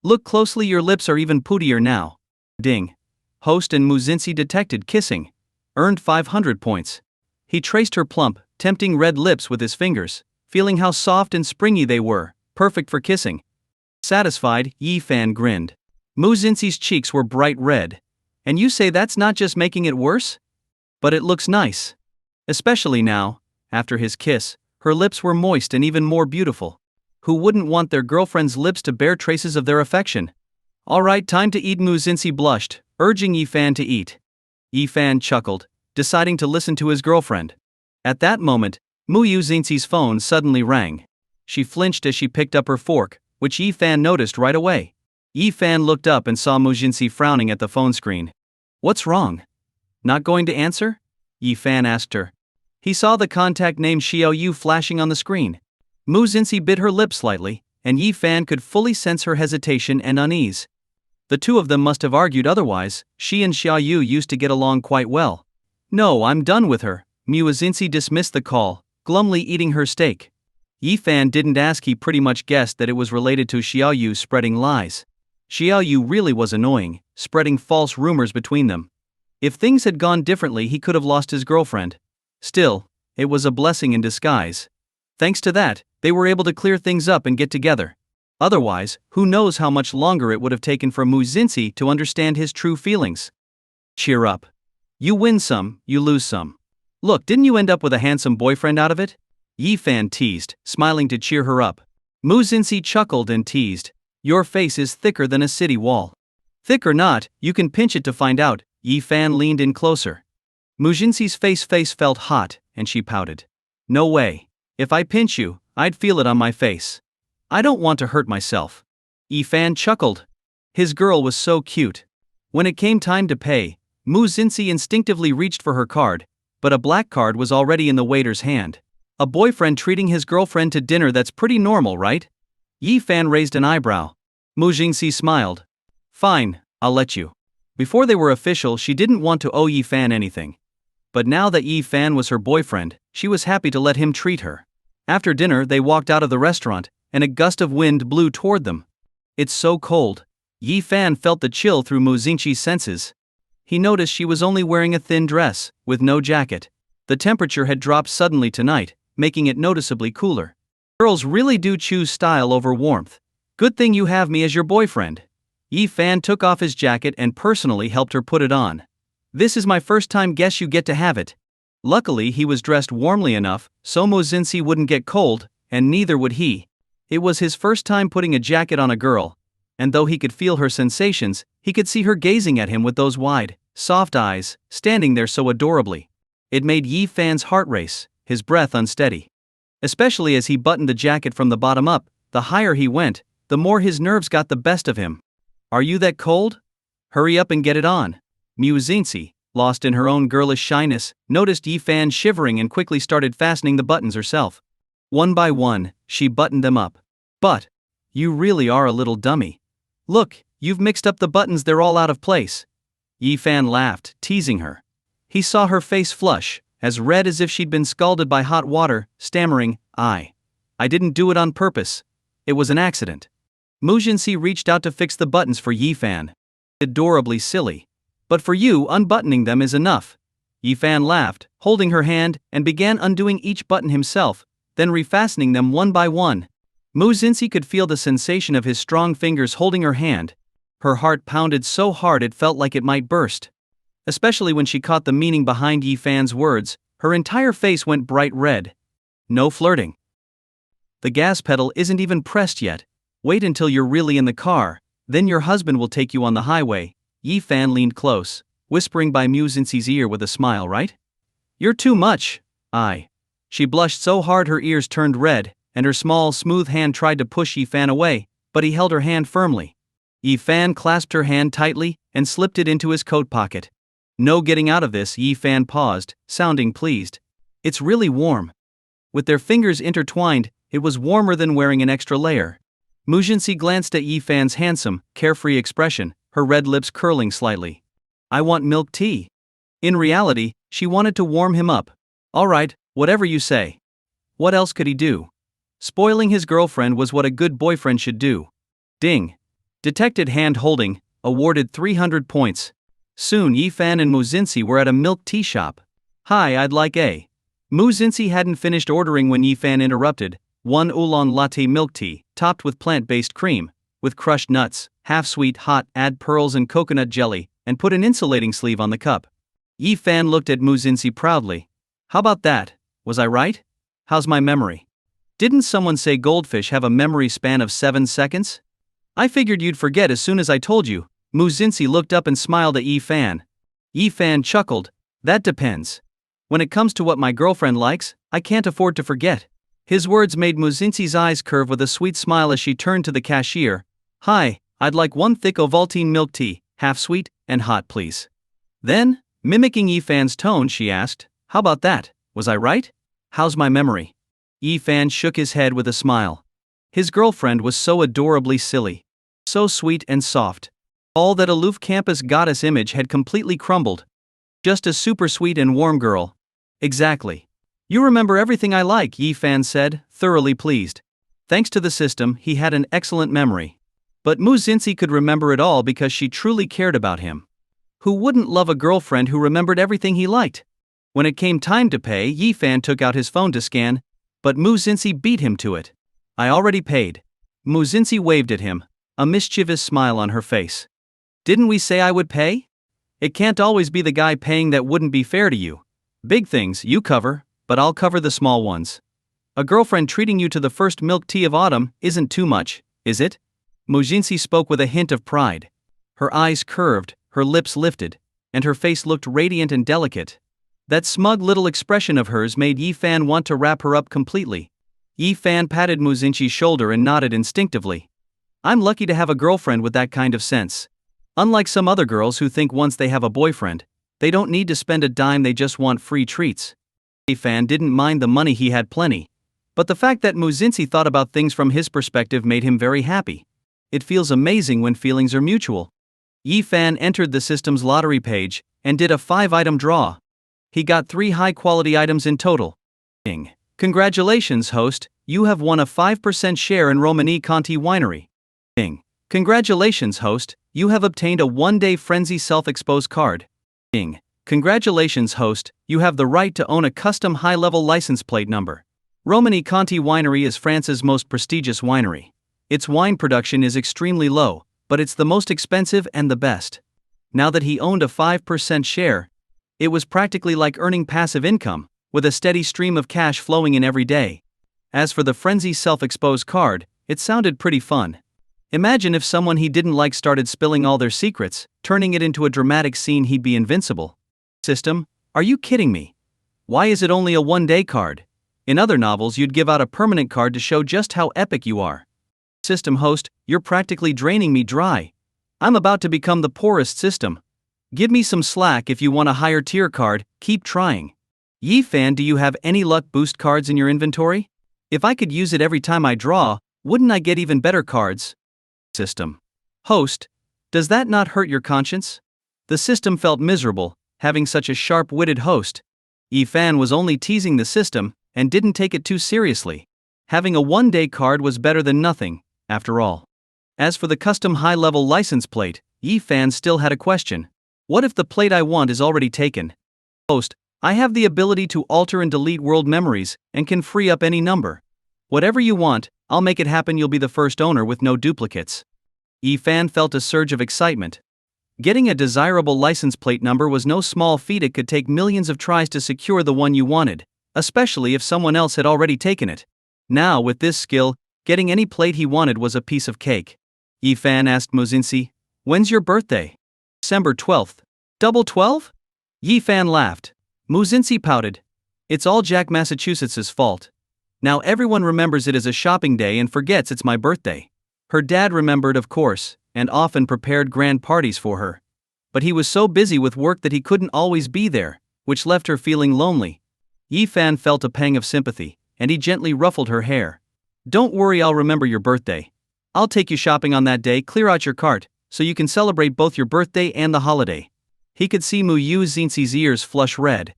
Look closely, your lips are even pootier now. Ding. Host and Muzinci detected kissing. Earned 500 points. He traced her plump, tempting red lips with his fingers, feeling how soft and springy they were, perfect for kissing. Satisfied, Yi Fan grinned. Muzinci's cheeks were bright red. And you say that's not just making it worse? But it looks nice. Especially now, after his kiss, her lips were moist and even more beautiful. Who wouldn't want their girlfriend's lips to bear traces of their affection? Alright, time to eat. Mu Xinxi blushed, urging Yifan to eat. Yifan chuckled, deciding to listen to his girlfriend. At that moment, Mu Xinxi's phone suddenly rang. She flinched as she picked up her fork, which Yifan noticed right away. Yifan looked up and saw Mu Xinxi frowning at the phone screen. What's wrong? Not going to answer? Yifan asked her. He saw the contact name Xiao Yu flashing on the screen. Mu Xinxi bit her lip slightly, and Yifan could fully sense her hesitation and unease. The two of them must have argued otherwise. She and Xiao Yu used to get along quite well. No, I'm done with her. Mu Xinxi dismissed the call, glumly eating her steak. Yifan didn't ask, he pretty much guessed that it was related to Xiao Yu spreading lies. Xiao Yu really was annoying, spreading false rumors between them. If things had gone differently, he could have lost his girlfriend. Still, it was a blessing in disguise. Thanks to that, they were able to clear things up and get together. Otherwise, who knows how much longer it would have taken for Mu Xinxi to understand his true feelings. Cheer up. You win some, you lose some. Look, didn't you end up with a handsome boyfriend out of it? Yifan teased, smiling to cheer her up. Mu Xinxi chuckled and teased. Your face is thicker than a city wall. Thick or not, you can pinch it to find out. Yifan leaned in closer. Mu Xinxi's face felt hot, and she pouted. No way. If I pinch you, I'd feel it on my face. I don't want to hurt myself. Yifan chuckled. His girl was so cute. When it came time to pay, Mu Xinxi instinctively reached for her card, but a black card was already in the waiter's hand. A boyfriend treating his girlfriend to dinner, that's pretty normal, right? Yifan raised an eyebrow. Mu Xinxi smiled. Fine, I'll let you. Before they were official, she didn't want to owe Yifan anything. But now that Yifan was her boyfriend, she was happy to let him treat her. After dinner, they walked out of the restaurant, and a gust of wind blew toward them. It's so cold. Yifan felt the chill through Mu Xinxi's senses. He noticed she was only wearing a thin dress, with no jacket. The temperature had dropped suddenly tonight, making it noticeably cooler. Girls really do choose style over warmth. Good thing you have me as your boyfriend. Yifan took off his jacket and personally helped her put it on. This is my first time, guess you get to have it. Luckily, he was dressed warmly enough, so Mu Xinxi wouldn't get cold, and neither would he. It was his first time putting a jacket on a girl, and though he could feel her sensations, he could see her gazing at him with those wide, soft eyes, standing there so adorably. It made Yifan's heart race, his breath unsteady. Especially as he buttoned the jacket from the bottom up, the higher he went, the more his nerves got the best of him. Are you that cold? Hurry up and get it on. Mu Xinxi, lost in her own girlish shyness, noticed Yifan shivering and quickly started fastening the buttons herself. One by one, she buttoned them up. But, you really are a little dummy. Look, you've mixed up the buttons, they're all out of place. Yifan laughed, teasing her. He saw her face flush, as red as if she'd been scalded by hot water, stammering, I didn't do it on purpose. It was an accident. Mu Xinxi reached out to fix the buttons for Yifan. Adorably silly. But for you, unbuttoning them is enough. Yifan laughed, holding her hand, and began undoing each button himself, then refastening them one by one. Mu Xinxi could feel the sensation of his strong fingers holding her hand. Her heart pounded so hard it felt like it might burst. Especially when she caught the meaning behind Yifan's words, her entire face went bright red. No flirting. The gas pedal isn't even pressed yet. Wait until you're really in the car, then your husband will take you on the highway. Yifan leaned close, whispering by Mu Xinxi's ear with a smile, right? You're too much. She blushed so hard her ears turned red, and her small, smooth hand tried to push Yifan away, but he held her hand firmly. Yifan clasped her hand tightly and slipped it into his coat pocket. No getting out of this, Yifan paused, sounding pleased. It's really warm. With their fingers intertwined, it was warmer than wearing an extra layer. Mu Xinxi glanced at Yifan's handsome, carefree expression, her red lips curling slightly. I want milk tea. In reality, she wanted to warm him up. All right, whatever you say. What else could he do? Spoiling his girlfriend was what a good boyfriend should do. Ding. Detected hand holding, awarded 300 points. Soon Yifan and Mu Xinxi were at a milk tea shop. Hi, I'd like a. Mu Xinxi hadn't finished ordering when Yifan interrupted. 1 oolong latte milk tea, topped with plant-based cream, with crushed nuts, half-sweet hot, add pearls and coconut jelly, and put an insulating sleeve on the cup. Yifan looked at Mu Xinxi proudly. How about that? Was I right? How's my memory? Didn't someone say goldfish have a memory span of 7 seconds? I figured you'd forget as soon as I told you. Mu Xinxi looked up and smiled at Yi Fan. Yi Fan chuckled. That depends. When it comes to what my girlfriend likes, I can't afford to forget. His words made Mu Xinxi's eyes curve with a sweet smile as she turned to the cashier. Hi, I'd like 1 thick Ovaltine milk tea, half sweet and hot please. Then, mimicking Yi Fan's tone, she asked, how about that, was I right? How's my memory? Yi Fan shook his head with a smile. His girlfriend was so adorably silly. So sweet and soft. All that aloof campus goddess image had completely crumbled. Just a super sweet and warm girl. Exactly. You remember everything I like, Yi Fan said, thoroughly pleased. Thanks to the system, he had an excellent memory. But Mu Xinxi could remember it all because she truly cared about him. Who wouldn't love a girlfriend who remembered everything he liked? When it came time to pay, Yi Fan took out his phone to scan, but Mu Xinxi beat him to it. I already paid. Mu Xinxi waved at him, a mischievous smile on her face. Didn't we say I would pay? It can't always be the guy paying that wouldn't be fair to you. Big things you cover, but I'll cover the small ones. A girlfriend treating you to the first milk tea of autumn isn't too much, is it? Mu Xinxi spoke with a hint of pride. Her eyes curved, her lips lifted, and her face looked radiant and delicate. That smug little expression of hers made Yi Fan want to wrap her up completely. Yi Fan patted Mu Xinxi's shoulder and nodded instinctively. I'm lucky to have a girlfriend with that kind of sense. Unlike some other girls who think once they have a boyfriend, they don't need to spend a dime, they just want free treats. Yi Fan didn't mind the money, he had plenty. But the fact that Mu Xinxi thought about things from his perspective made him very happy. It feels amazing when feelings are mutual. Yi Fan entered the system's lottery page and did a 5-item draw. He got 3 high-quality items in total. Congratulations, host, you have won a 5% share in Romani Conti Winery. Congratulations, host, you have obtained a 1-day Frenzy self-expose card. Congratulations, host, you have the right to own a custom high-level license plate number. Romani Conti Winery is France's most prestigious winery. Its wine production is extremely low, but it's the most expensive and the best. Now that he owned a 5% share, it was practically like earning passive income, with a steady stream of cash flowing in every day. As for the Frenzy self-expose card, it sounded pretty fun. Imagine if someone he didn't like started spilling all their secrets, turning it into a dramatic scene, he'd be invincible. System, are you kidding me? Why is it only a 1-day card? In other novels you'd give out a permanent card to show just how epic you are. System host, you're practically draining me dry. I'm about to become the poorest system. Give me some slack if you want a higher tier card, keep trying. Yi Fan, do you have any luck boost cards in your inventory? If I could use it every time I draw, wouldn't I get even better cards? System. Host, does that not hurt your conscience? The system felt miserable, having such a sharp-witted host. Yi Fan was only teasing the system, and didn't take it too seriously. Having a 1-day card was better than nothing, after all. As for the custom high-level license plate, Yi Fan still had a question. What if the plate I want is already taken? Host, I have the ability to alter and delete world memories, and can free up any number. Whatever you want, I'll make it happen, you'll be the first owner with no duplicates. Yi Fan felt a surge of excitement. Getting a desirable license plate number was no small feat, it could take millions of tries to secure the one you wanted, especially if someone else had already taken it. Now, with this skill, getting any plate he wanted was a piece of cake. Yi Fan asked Mu Xinxi, when's your birthday? December 12th. Double 12? Yi Fan laughed. Mu Xinxi pouted. It's all Jack Massachusetts's fault. Now everyone remembers it as a shopping day and forgets it's my birthday. Her dad remembered, of course, and often prepared grand parties for her. But he was so busy with work that he couldn't always be there, which left her feeling lonely. Yi Fan felt a pang of sympathy, and he gently ruffled her hair. Don't worry, I'll remember your birthday. I'll take you shopping on that day, clear out your cart, so you can celebrate both your birthday and the holiday. He could see Mu Xinxi's ears flush red.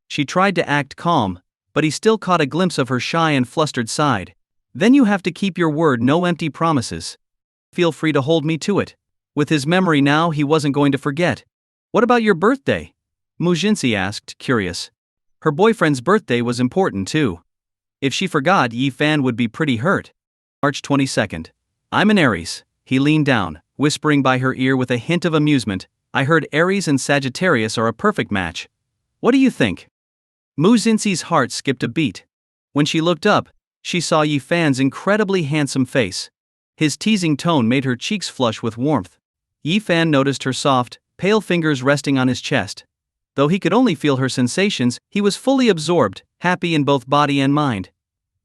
She tried to act calm, but he still caught a glimpse of her shy and flustered side. Then you have to keep your word, no empty promises. Feel free to hold me to it. With his memory now, he wasn't going to forget. What about your birthday? Mu Xinxi asked, curious. Her boyfriend's birthday was important too. If she forgot, Yi Fan would be pretty hurt. March 22nd. I'm an Aries. He leaned down, whispering by her ear with a hint of amusement. I heard Aries and Sagittarius are a perfect match. What do you think? Mu Xinxi's heart skipped a beat. When she looked up, She saw Yi Fan's incredibly handsome face. His teasing tone made her cheeks flush with warmth. Yi Fan noticed her soft, pale fingers resting on his chest. Though he could only feel her sensations, he was fully absorbed, happy in both body and mind.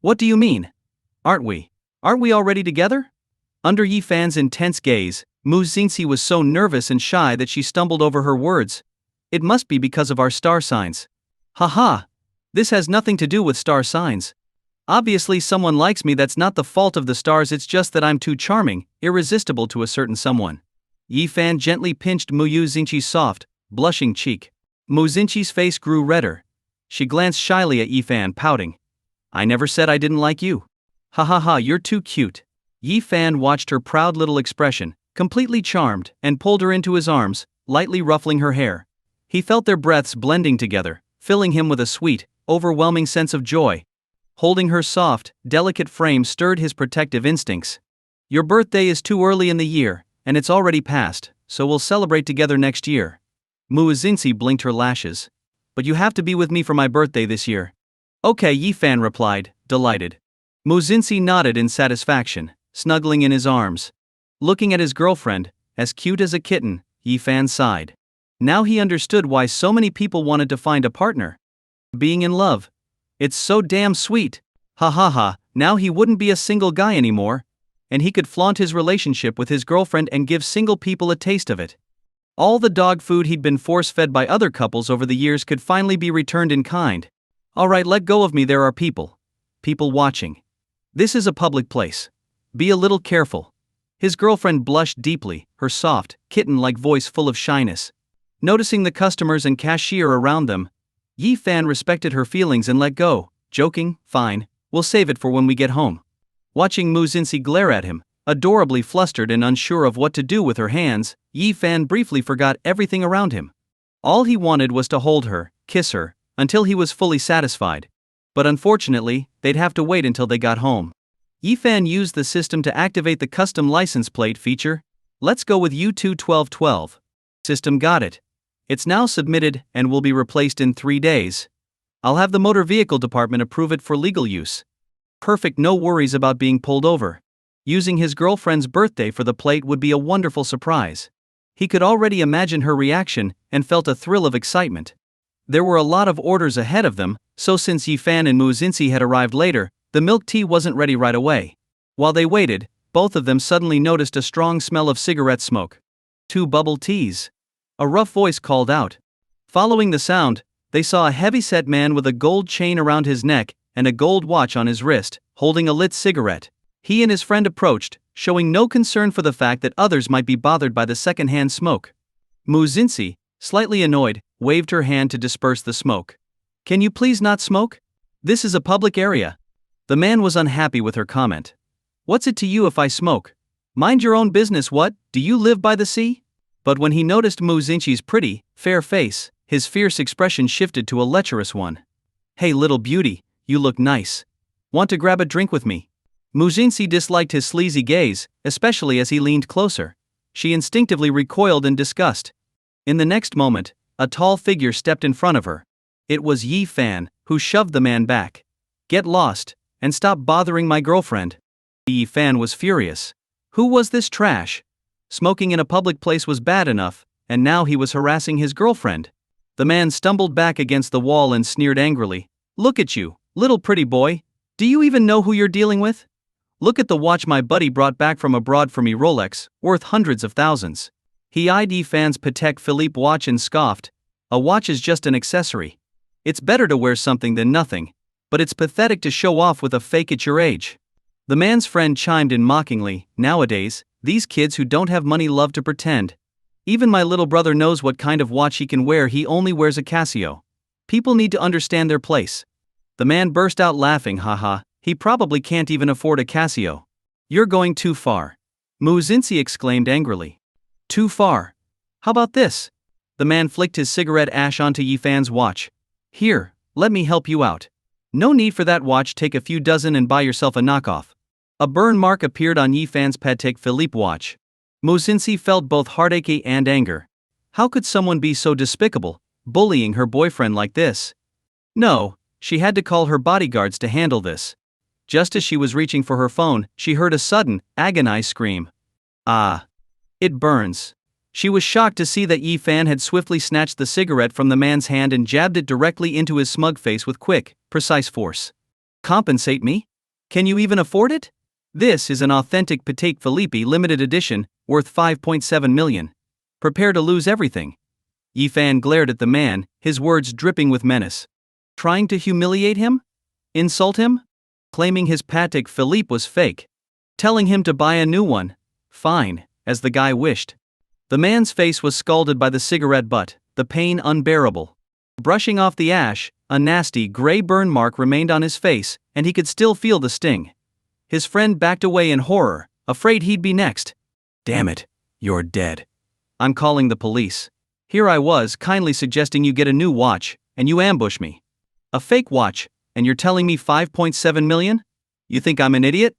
What do you mean? Aren't we already together? Under Yi Fan's intense gaze, Mu Xingxi was so nervous and shy that she stumbled over her words. It must be because of our star signs. Haha. This has nothing to do with star signs. Obviously someone likes me. That's not the fault of the stars, it's just that I'm too charming, irresistible to a certain someone. Yi Fan gently pinched Mu Xingxi's soft, blushing cheek. Mu Xingxi's face grew redder. She glanced shyly at Yi Fan, pouting. I never said I didn't like you. Ha ha ha, you're too cute. Yi Fan watched her proud little expression, completely charmed, and pulled her into his arms, lightly ruffling her hair. He felt their breaths blending together, filling him with a sweet, overwhelming sense of joy. Holding her soft, delicate frame stirred his protective instincts. Your birthday is too early in the year, and it's already passed, so we'll celebrate together next year. Mu Xingxi blinked her lashes. But you have to be with me for my birthday this year. Okay, Yi Fan replied, delighted. Mu Xingxi nodded in satisfaction, snuggling in his arms. Looking at his girlfriend, as cute as a kitten, Yi Fan sighed. Now he understood why so many people wanted to find a partner. Being in love. It's so damn sweet. Ha ha ha, now he wouldn't be a single guy anymore. And he could flaunt his relationship with his girlfriend and give single people a taste of it. All the dog food he'd been force-fed by other couples over the years could finally be returned in kind. Alright, let go of me, there are people watching. This is a public place. Be a little careful. His girlfriend blushed deeply, her soft, kitten-like voice full of shyness. Noticing the customers and cashier around them, Yi Fan respected her feelings and let go, joking, fine, we'll save it for when we get home. Watching Mu Xingxi glare at him, adorably flustered and unsure of what to do with her hands, Yi Fan briefly forgot everything around him. All he wanted was to hold her, kiss her, until he was fully satisfied. But unfortunately, they'd have to wait until they got home. Yi Fan used the system to activate the custom license plate feature. Let's go with U21212. System got it. It's now submitted and will be replaced in 3 days. I'll have the motor vehicle department approve it for legal use. Perfect, no worries about being pulled over. Using his girlfriend's birthday for the plate would be a wonderful surprise. He could already imagine her reaction and felt a thrill of excitement. There were a lot of orders ahead of them, so since Yi Fan and Mu Xingxi had arrived later, the milk tea wasn't ready right away. While they waited, both of them suddenly noticed a strong smell of cigarette smoke. 2 bubble teas. A rough voice called out. Following the sound, they saw a heavy-set man with a gold chain around his neck and a gold watch on his wrist, holding a lit cigarette. He and his friend approached, showing no concern for the fact that others might be bothered by the second-hand smoke. Mu Xingxi, slightly annoyed, waved her hand to disperse the smoke. Can you please not smoke? This is a public area. The man was unhappy with her comment. What's it to you if I smoke? Mind your own business. What, do you live by the sea? But when he noticed Mu Xingxi's pretty, fair face, his fierce expression shifted to a lecherous one. Hey little beauty, you look nice. Want to grab a drink with me? Mu Xingxi disliked his sleazy gaze, especially as he leaned closer. She instinctively recoiled in disgust. In the next moment, a tall figure stepped in front of her. It was Yi Fan, who shoved the man back. Get lost, and stop bothering my girlfriend. Yi Fan was furious. Who was this trash? Smoking in a public place was bad enough, and now he was harassing his girlfriend. The man stumbled back against the wall and sneered angrily. Look at you, little pretty boy. Do you even know who you're dealing with? Look at the watch my buddy brought back from abroad for me, Rolex, worth hundreds of thousands. He eyed Yi Fan's Patek Philippe watch and scoffed. A watch is just an accessory. It's better to wear something than nothing, but it's pathetic to show off with a fake at your age. The man's friend chimed in mockingly. Nowadays, these kids who don't have money love to pretend. Even my little brother knows what kind of watch he can wear, he only wears a Casio. People need to understand their place. The man burst out laughing. Haha, he probably can't even afford a Casio. You're going too far. Mu Xingxi exclaimed angrily. Too far? How about this? The man flicked his cigarette ash onto Yi Fan's watch. Here, let me help you out. No need for that watch, take a few dozen and buy yourself a knockoff. A burn mark appeared on Yi Fan's Patek Philippe watch. Mu Xingxi felt both heartache and anger. How could someone be so despicable, bullying her boyfriend like this? No, she had to call her bodyguards to handle this. Just as she was reaching for her phone, she heard a sudden, agonized scream. Ah! It burns. She was shocked to see that Yi Fan had swiftly snatched the cigarette from the man's hand and jabbed it directly into his smug face with quick, precise force. Compensate me? Can you even afford it? This is an authentic Patek Philippe limited edition, worth 5.7 million. Prepare to lose everything. Yi Fan glared at the man, his words dripping with menace. Trying to humiliate him? Insult him? Claiming his Patek Philippe was fake. Telling him to buy a new one. Fine, as the guy wished. The man's face was scalded by the cigarette butt, the pain unbearable. Brushing off the ash, a nasty gray burn mark remained on his face, and he could still feel the sting. His friend backed away in horror, afraid he'd be next. Damn it, you're dead. I'm calling the police. Here I was kindly suggesting you get a new watch, and you ambush me. A fake watch, and you're telling me 5.7 million? You think I'm an idiot?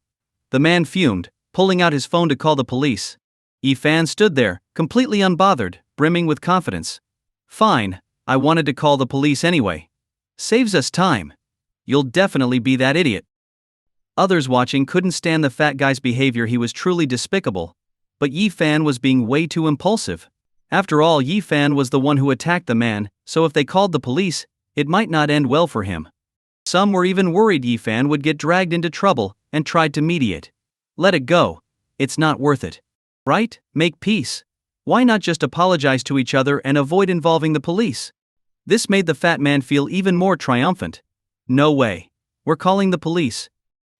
The man fumed, pulling out his phone to call the police. Yi Fan stood there, completely unbothered, brimming with confidence. Fine, I wanted to call the police anyway. Saves us time. You'll definitely be that idiot. Others watching couldn't stand the fat guy's behavior. He was truly despicable. But Yi Fan was being way too impulsive. After all, Yi Fan was the one who attacked the man, so if they called the police, it might not end well for him. Some were even worried Yi Fan would get dragged into trouble, and tried to mediate. Let it go. It's not worth it. Right? Make peace. Why not just apologize to each other and avoid involving the police? This made the fat man feel even more triumphant. No way. We're calling the police.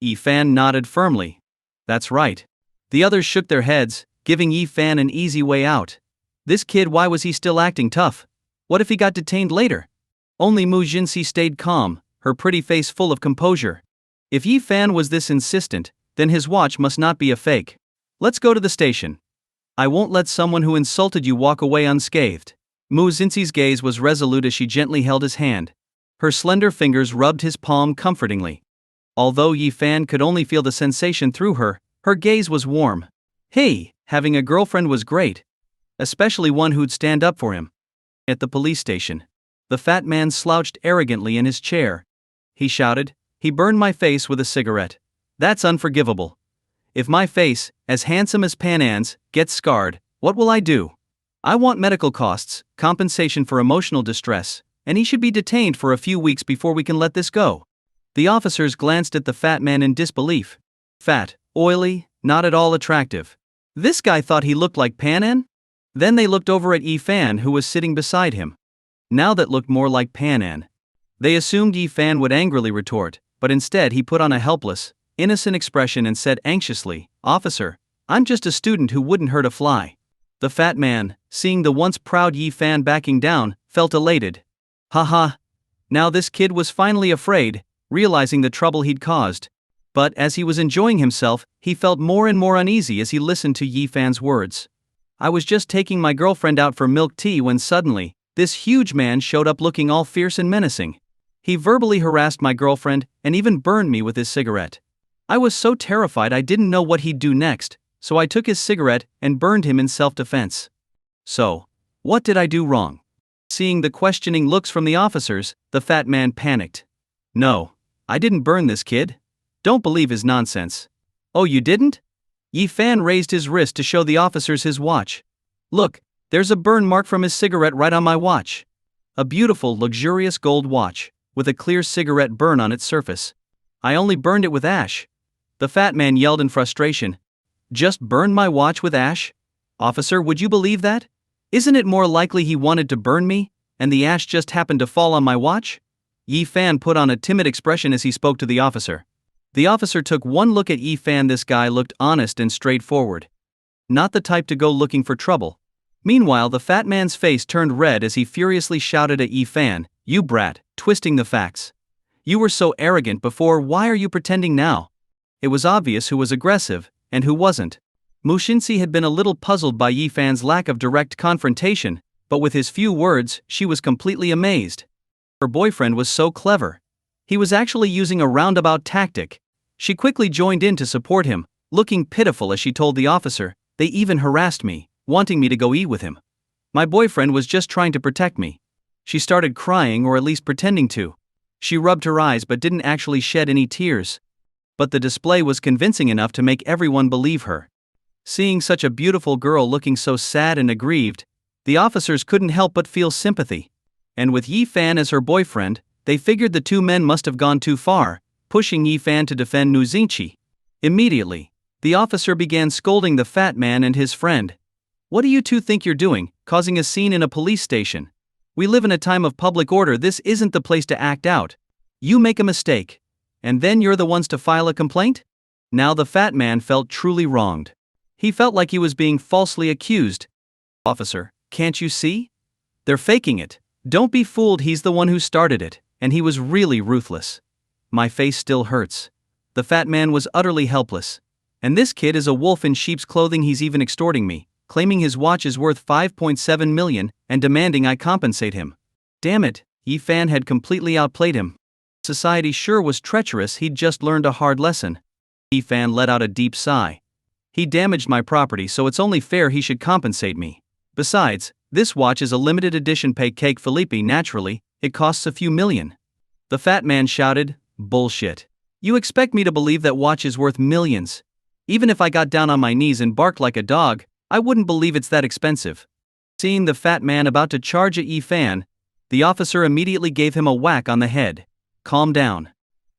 Yi Fan nodded firmly. That's right. The others shook their heads, giving Yi Fan an easy way out. This kid, why was he still acting tough? What if he got detained later? Only Mu Jinsi stayed calm, her pretty face full of composure. If Yi Fan was this insistent, then his watch must not be a fake. Let's go to the station. I won't let someone who insulted you walk away unscathed. Mu Jinsi's gaze was resolute as she gently held his hand. Her slender fingers rubbed his palm comfortingly. Although Yi Fan could only feel the sensation through her, her gaze was warm. Hey, having a girlfriend was great. Especially one who'd stand up for him. At the police station, the fat man slouched arrogantly in his chair. He shouted, "He burned my face with a cigarette. That's unforgivable. If my face, as handsome as Panan's, gets scarred, what will I do? I want medical costs, compensation for emotional distress, and he should be detained for a few weeks before we can let this go." The officers glanced at the fat man in disbelief. Fat, oily, not at all attractive. This guy thought he looked like Panan? Then they looked over at Yi Fan, who was sitting beside him. Now that looked more like Panan. They assumed Yi Fan would angrily retort, but instead he put on a helpless, innocent expression and said anxiously, "Officer, I'm just a student who wouldn't hurt a fly." The fat man, seeing the once proud Yi Fan backing down, felt elated. Haha. Now this kid was finally afraid, realizing the trouble he'd caused. But as he was enjoying himself, he felt more and more uneasy as he listened to Yi Fan's words. I was just taking my girlfriend out for milk tea when suddenly, this huge man showed up looking all fierce and menacing. He verbally harassed my girlfriend and even burned me with his cigarette. I was so terrified I didn't know what he'd do next, so I took his cigarette and burned him in self-defense. So, what did I do wrong? Seeing the questioning looks from the officers, the fat man panicked. No, I didn't burn this kid. Don't believe his nonsense. Oh, you didn't? Yi Fan raised his wrist to show the officers his watch. Look, there's a burn mark from his cigarette right on my watch. A beautiful, luxurious gold watch, with a clear cigarette burn on its surface. I only burned it with ash. The fat man yelled in frustration. Just burned my watch with ash? Officer, would you believe that? Isn't it more likely he wanted to burn me, and the ash just happened to fall on my watch? Yi Fan put on a timid expression as he spoke to the officer. The officer took one look at Yi Fan. This guy looked honest and straightforward. Not the type to go looking for trouble. Meanwhile, the fat man's face turned red as he furiously shouted at Yi Fan, "You brat, twisting the facts. You were so arrogant before, why are you pretending now?" It was obvious who was aggressive, and who wasn't. Mu Jinsi had been a little puzzled by Yi Fan's lack of direct confrontation, but with his few words, she was completely amazed. Her boyfriend was so clever. He was actually using a roundabout tactic. She quickly joined in to support him, looking pitiful as she told the officer, "They even harassed me, wanting me to go eat with him. My boyfriend was just trying to protect me." She started crying, or at least pretending to. She rubbed her eyes but didn't actually shed any tears. But the display was convincing enough to make everyone believe her. Seeing such a beautiful girl looking so sad and aggrieved, the officers couldn't help but feel sympathy. And with Yi Fan as her boyfriend, they figured the two men must have gone too far, pushing Yi Fan to defend Nu Xingqi. Immediately, the officer began scolding the fat man and his friend. "What do you two think you're doing, causing a scene in a police station? We live in a time of public order. This isn't the place to act out. You make a mistake, and then you're the ones to file a complaint?" Now the fat man felt truly wronged. He felt like he was being falsely accused. "Officer, can't you see? They're faking it. Don't be fooled, he's the one who started it, and he was really ruthless." My face still hurts. The fat man was utterly helpless. And this kid is a wolf in sheep's clothing. He's even extorting me, claiming his watch is worth 5.7 million and demanding I compensate him. Damn it, Yi Fan had completely outplayed him. Society sure was treacherous. He'd just learned a hard lesson. Yi Fan let out a deep sigh. He damaged my property, so it's only fair he should compensate me. Besides, this watch is a limited edition Patek Philippe. Naturally, it costs a few million. The fat man shouted, "Bullshit. You expect me to believe that watch is worth millions? Even if I got down on my knees and barked like a dog, I wouldn't believe it's that expensive." Seeing the fat man about to charge at Yi Fan, the officer immediately gave him a whack on the head. "Calm down."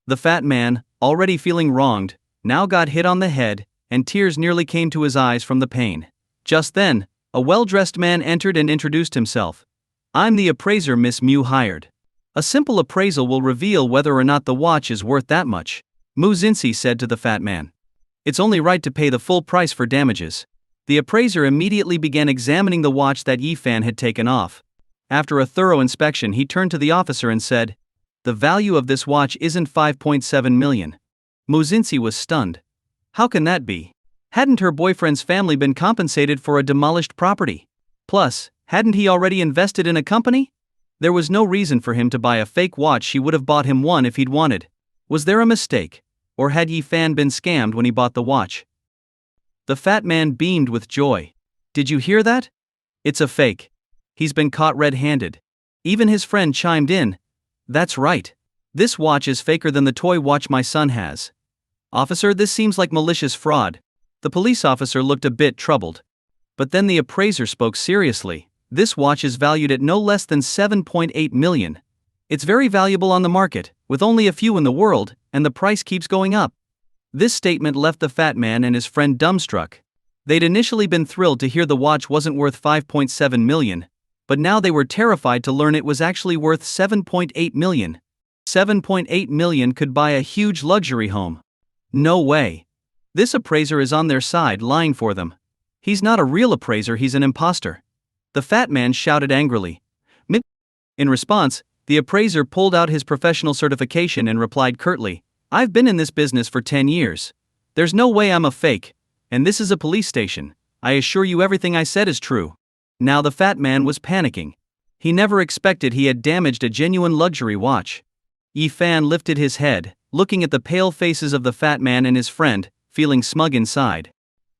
The fat man, already feeling wronged, now got hit on the head, and tears nearly came to his eyes from the pain. Just then, a well-dressed man entered and introduced himself. "I'm the appraiser Miss Mew hired. A simple appraisal will reveal whether or not the watch is worth that much," Mu Xingqi said to the fat man. "It's only right to pay the full price for damages." The appraiser immediately began examining the watch that Yi Fan had taken off. After a thorough inspection, he turned to the officer and said, "The value of this watch isn't 5.7 million. Mu Xingqi was stunned. How can that be? Hadn't her boyfriend's family been compensated for a demolished property? Plus, hadn't he already invested in a company? There was no reason for him to buy a fake watch. She would have bought him one if he'd wanted. Was there a mistake? Or had Yi Fan been scammed when he bought the watch?" The fat man beamed with joy. "Did you hear that? It's a fake. He's been caught red-handed." Even his friend chimed in. "That's right. This watch is faker than the toy watch my son has." "Officer, this seems like malicious fraud." The police officer looked a bit troubled. But then the appraiser spoke seriously. "This watch is valued at no less than 7.8 million. It's very valuable on the market, with only a few in the world, and the price keeps going up." This statement left the fat man and his friend dumbstruck. They'd initially been thrilled to hear the watch wasn't worth 5.7 million, but now they were terrified to learn it was actually worth 7.8 million. 7.8 million could buy a huge luxury home. No way. This appraiser is on their side, lying for them. He's not a real appraiser, he's an imposter. The fat man shouted angrily. In response, the appraiser pulled out his professional certification and replied curtly, "I've been in this business for 10 years. There's no way I'm a fake. And this is a police station. I assure you everything I said is true." Now the fat man was panicking. He never expected he had damaged a genuine luxury watch. Yi Fan lifted his head, looking at the pale faces of the fat man and his friend, feeling smug inside.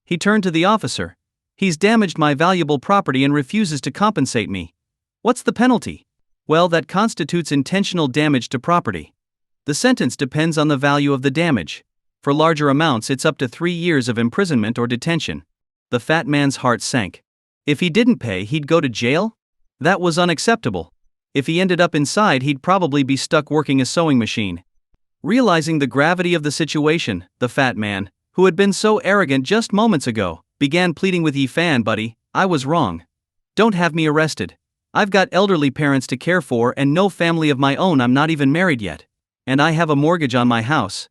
He turned to the officer. "He's damaged my valuable property and refuses to compensate me. What's the penalty?" "Well, that constitutes intentional damage to property. The sentence depends on the value of the damage. For larger amounts, it's up to 3 years of imprisonment or detention." The fat man's heart sank. If he didn't pay, he'd go to jail? That was unacceptable. If he ended up inside, he'd probably be stuck working a sewing machine. Realizing the gravity of the situation, the fat man, who had been so arrogant just moments ago, began pleading with Yi Fan. "Buddy, I was wrong. Don't have me arrested. I've got elderly parents to care for and no family of my own. I'm not even married yet. And I have a mortgage on my house.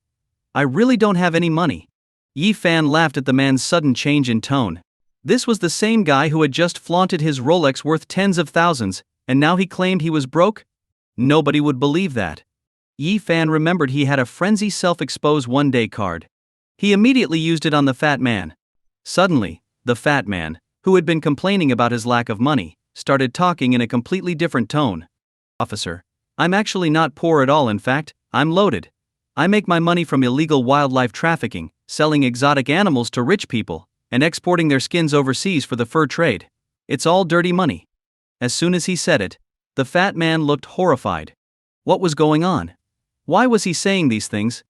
I really don't have any money." Yi Fan laughed at the man's sudden change in tone. This was the same guy who had just flaunted his Rolex worth tens of thousands, and now he claimed he was broke? Nobody would believe that. Yi Fan remembered he had a frenzy self-expose one-day card. He immediately used it on the fat man. Suddenly, the fat man, who had been complaining about his lack of money, started talking in a completely different tone. "Officer, I'm actually not poor at all. In fact, I'm loaded. I make my money from illegal wildlife trafficking, selling exotic animals to rich people, and exporting their skins overseas for the fur trade. It's all dirty money." As soon as he said it, the fat man looked horrified. What was going on? Why was he saying these things?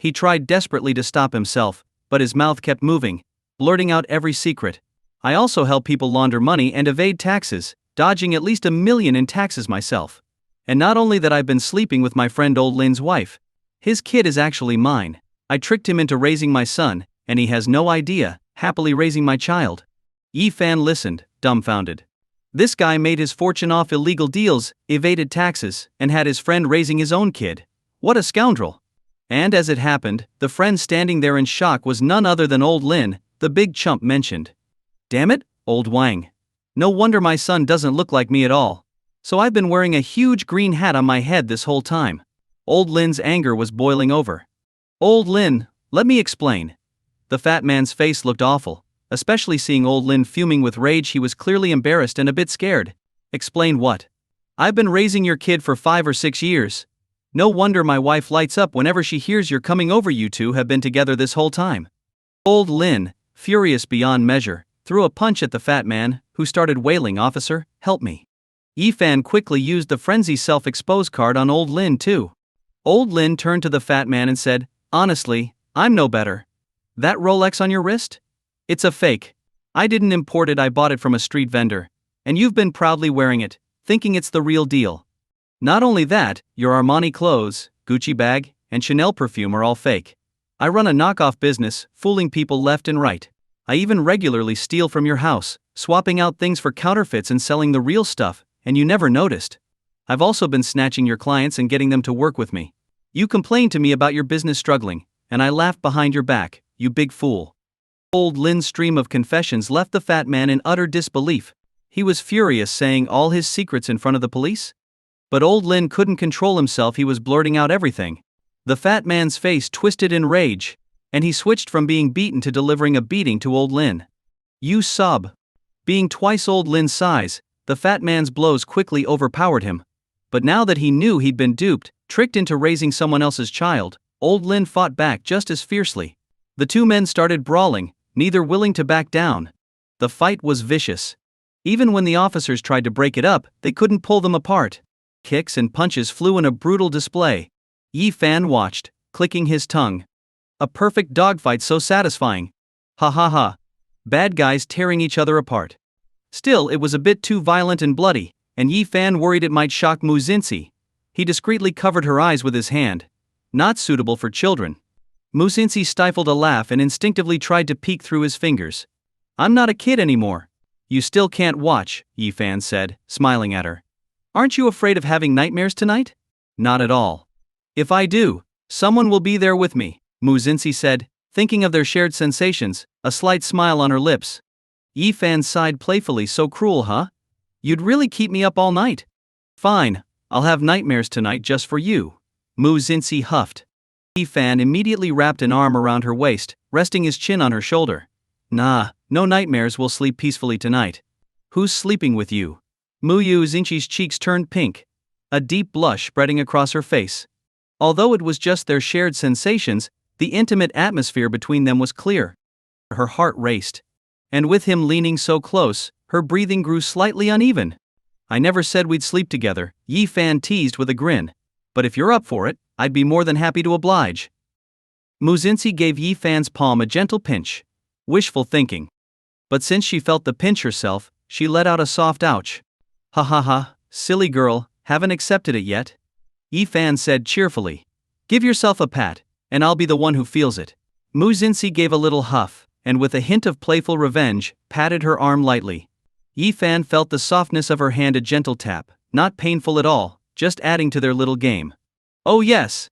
He tried desperately to stop himself, but his mouth kept moving, blurting out every secret. I also help people launder money and evade taxes, dodging at least $1 million in taxes myself. And not only that, I've been sleeping with my friend old Lin's wife. His kid is actually mine. I tricked him into raising my son, and he has no idea, happily raising my child. Yi Fan listened, dumbfounded. This guy made his fortune off illegal deals, evaded taxes, and had his friend raising his own kid. What a scoundrel! And as it happened, the friend standing there in shock was none other than old Lin, the big chump mentioned. Damn it, old Wang. No wonder my son doesn't look like me at all. So I've been wearing a huge green hat on my head this whole time. Old Lin's anger was boiling over. Old Lin, let me explain. The fat man's face looked awful, especially seeing old Lin fuming with rage. He was clearly embarrassed and a bit scared. Explain what? I've been raising your kid for 5 or 6 years. No wonder my wife lights up whenever she hears you're coming over. You two have been together this whole time. Old Lin, furious beyond measure, threw a punch at the fat man, who started wailing, Officer, help me. Yi Fan quickly used the frenzy self-expose card on old Lin too. Old Lin turned to the fat man and said, honestly, I'm no better. That Rolex on your wrist? It's a fake. I didn't import it, I bought it from a street vendor. And you've been proudly wearing it, thinking it's the real deal. Not only that, your Armani clothes, Gucci bag, and Chanel perfume are all fake. I run a knockoff business, fooling people left and right. I even regularly steal from your house, swapping out things for counterfeits and selling the real stuff, and you never noticed. I've also been snatching your clients and getting them to work with me. You complained to me about your business struggling, and I laughed behind your back, you big fool. Old Lin's stream of confessions left the fat man in utter disbelief. He was furious, saying all his secrets in front of the police? But old Lin couldn't control himself, he was blurting out everything. The fat man's face twisted in rage, and he switched from being beaten to delivering a beating to old Lin. You sub. Being twice old Lin's size, the fat man's blows quickly overpowered him. But now that he knew he'd been duped, tricked into raising someone else's child, old Lin fought back just as fiercely. The two men started brawling, neither willing to back down. The fight was vicious. Even when the officers tried to break it up, they couldn't pull them apart. Kicks and punches flew in a brutal display. Yi Fan watched, clicking his tongue. A perfect dogfight, so satisfying. Ha ha ha. Bad guys tearing each other apart. Still, it was a bit too violent and bloody, and Yi Fan worried it might shock Mu Xinxi. He discreetly covered her eyes with his hand. Not suitable for children. Mu Xinxi stifled a laugh and instinctively tried to peek through his fingers. I'm not a kid anymore. You still can't watch, Yi Fan said, smiling at her. Aren't you afraid of having nightmares tonight? Not at all. If I do, someone will be there with me, Mu Xinxi said, thinking of their shared sensations, a slight smile on her lips. Yi Fan sighed playfully. So cruel, huh? You'd really keep me up all night? Fine, I'll have nightmares tonight just for you, Mu Xinxi huffed. Yi Fan immediately wrapped an arm around her waist, resting his chin on her shoulder. Nah, no nightmares, we'll sleep peacefully tonight. Who's sleeping with you? Mu Xinxi's cheeks turned pink, a deep blush spreading across her face. Although it was just their shared sensations, the intimate atmosphere between them was clear. Her heart raced. And with him leaning so close, her breathing grew slightly uneven. I never said we'd sleep together, Yi Fan teased with a grin. But if you're up for it, I'd be more than happy to oblige. Mu Xinxi gave Yi Fan's palm a gentle pinch. Wishful thinking. But since she felt the pinch herself, she let out a soft ouch. Ha ha ha, silly girl, haven't accepted it yet? Yi Fan said cheerfully. Give yourself a pat, and I'll be the one who feels it. Mu Xinxi gave a little huff, and with a hint of playful revenge, patted her arm lightly. Yi Fan felt the softness of her hand, a gentle tap, not painful at all, just adding to their little game. Oh yes!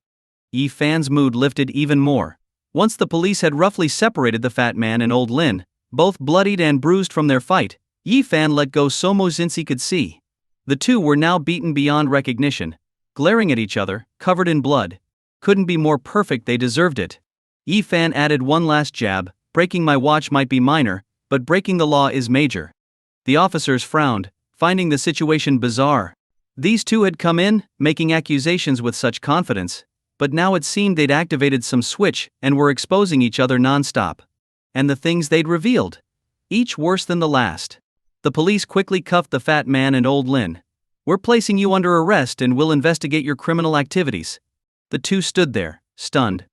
Yi Fan's mood lifted even more. Once the police had roughly separated the fat man and old Lin, both bloodied and bruised from their fight, Yi Fan let go so Mu Xinxi could see. The two were now beaten beyond recognition, glaring at each other, covered in blood. Couldn't be more perfect, they deserved it. Yi Fan added one last jab. Breaking my watch might be minor, but breaking the law is major. The officers frowned, finding the situation bizarre. These two had come in, making accusations with such confidence, but now it seemed they'd activated some switch and were exposing each other nonstop. And the things they'd revealed, each worse than the last. The police quickly cuffed the fat man and old Lin. We're placing you under arrest and will investigate your criminal activities. The two stood there, stunned.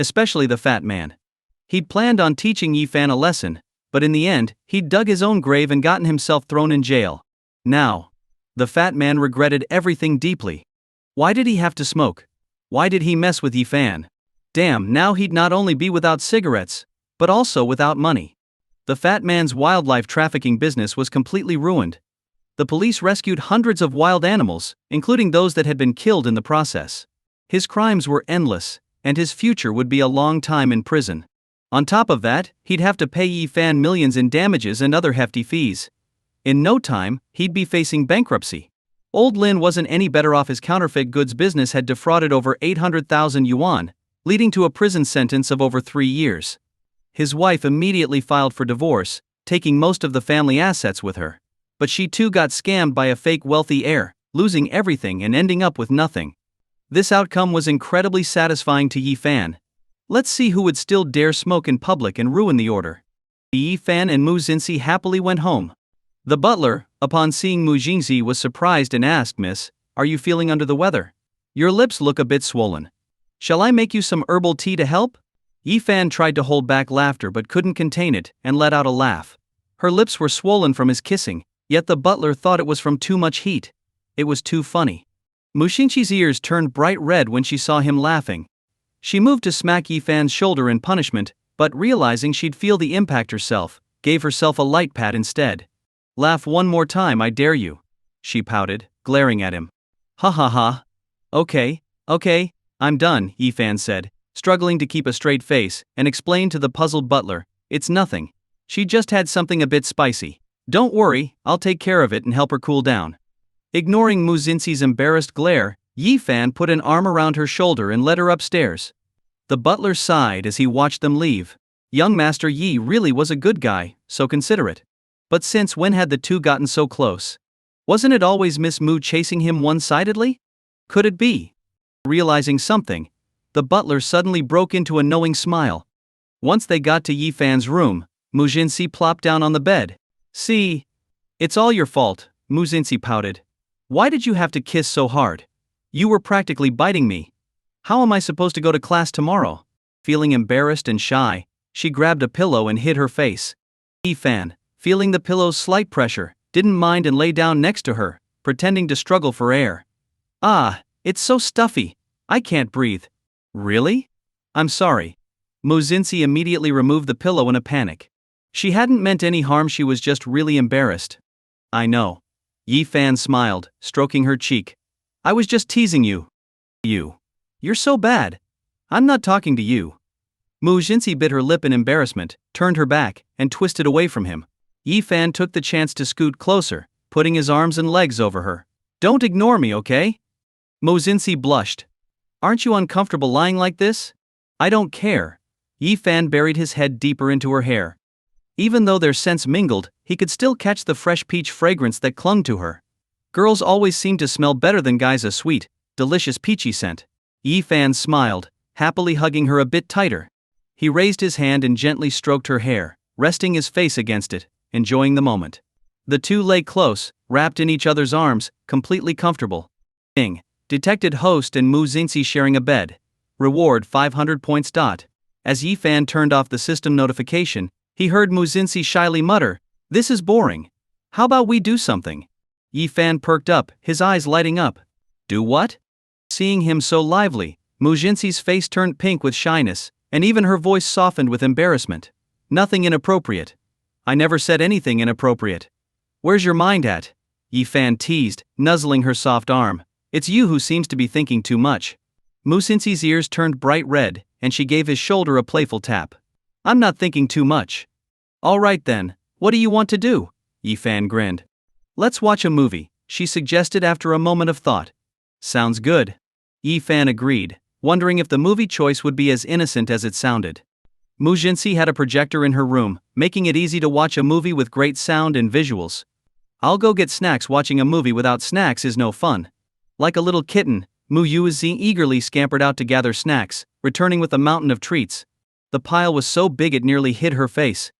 especially the fat man. He'd planned on teaching Yifan a lesson, but in the end, he'd dug his own grave and gotten himself thrown in jail. Now, the fat man regretted everything deeply. Why did he have to smoke? Why did he mess with Yifan? Damn, now he'd not only be without cigarettes, but also without money. The fat man's wildlife trafficking business was completely ruined. The police rescued hundreds of wild animals, including those that had been killed in the process. His crimes were endless, and his future would be a long time in prison. On top of that, he'd have to pay Yifan millions in damages and other hefty fees. In no time, he'd be facing bankruptcy. Old Lin wasn't any better off. His counterfeit goods business had defrauded over 800,000 yuan, leading to a prison sentence of over 3 years. His wife immediately filed for divorce, taking most of the family assets with her. But she too got scammed by a fake wealthy heir, losing everything and ending up with nothing. This outcome was incredibly satisfying to Yifan. Let's see who would still dare smoke in public and ruin the order. Yifan and Mu Xinxi happily went home. The butler, upon seeing Mu Xinxi, was surprised and asked, "Miss, are you feeling under the weather? Your lips look a bit swollen. Shall I make you some herbal tea to help?" Yifan tried to hold back laughter but couldn't contain it and let out a laugh. Her lips were swollen from his kissing, yet the butler thought it was from too much heat. It was too funny. Mu Xinxi's ears turned bright red when she saw him laughing. She moved to smack Yifan's shoulder in punishment, but realizing she'd feel the impact herself, gave herself a light pat instead. "Laugh one more time, I dare you," she pouted, glaring at him. "Ha ha ha. Okay, I'm done," Yifan said, struggling to keep a straight face, and explained to the puzzled butler, "It's nothing. She just had something a bit spicy. Don't worry, I'll take care of it and help her cool down." Ignoring Mu Xinxi's embarrassed glare, Yifan put an arm around her shoulder and led her upstairs. The butler sighed as he watched them leave. Young Master Yi really was a good guy, so considerate. But since when had the two gotten so close? Wasn't it always Miss Mu chasing him one-sidedly? Could it be? Realizing something, the butler suddenly broke into a knowing smile. Once they got to Yifan's room, Mu Xinxi plopped down on the bed. "See? It's all your fault," Mu Xinxi pouted. "Why did you have to kiss so hard? You were practically biting me. How am I supposed to go to class tomorrow?" Feeling embarrassed and shy, she grabbed a pillow and hid her face. Yifan, feeling the pillow's slight pressure, didn't mind and lay down next to her, pretending to struggle for air. "Ah, it's so stuffy. I can't breathe." "Really? I'm sorry." Mu Xinxi immediately removed the pillow in a panic. She hadn't meant any harm, she was just really embarrassed. "I know." Yifan smiled, stroking her cheek. "I was just teasing you." You're so bad. I'm not talking to you." Mu Xinxi bit her lip in embarrassment, turned her back, and twisted away from him. Yifan took the chance to scoot closer, putting his arms and legs over her. "Don't ignore me, okay?" Mu Xinxi blushed. "Aren't you uncomfortable lying like this?" "I don't care." Yifan buried his head deeper into her hair. Even though their scents mingled, he could still catch the fresh peach fragrance that clung to her. Girls always seem to smell better than guys. A sweet, delicious peachy scent. Yifan smiled, happily hugging her a bit tighter. He raised his hand and gently stroked her hair, resting his face against it, enjoying the moment. The two lay close, wrapped in each other's arms, completely comfortable. Detected host and Mu Xinxi sharing a bed. Reward 500 points. As Yifan turned off the system notification, he heard Mu Xinxi shyly mutter, "This is boring. How about we do something?" Yifan perked up, his eyes lighting up. "Do what?" Seeing him so lively, Mu Xinxi's face turned pink with shyness, and even her voice softened with embarrassment. "Nothing inappropriate. I never said anything inappropriate. Where's your mind at?" Yifan teased, nuzzling her soft arm. "It's you who seems to be thinking too much." Mu Xinxi's ears turned bright red, and she gave his shoulder a playful tap. "I'm not thinking too much." "All right then, what do you want to do?" Yifan grinned. "Let's watch a movie," she suggested after a moment of thought. "Sounds good." Yifan agreed, wondering if the movie choice would be as innocent as it sounded. Mu Xinxi had a projector in her room, making it easy to watch a movie with great sound and visuals. "I'll go get snacks. Watching a movie without snacks is no fun." Like a little kitten, Mu Xinxi eagerly scampered out to gather snacks, returning with a mountain of treats. The pile was so big it nearly hid her face.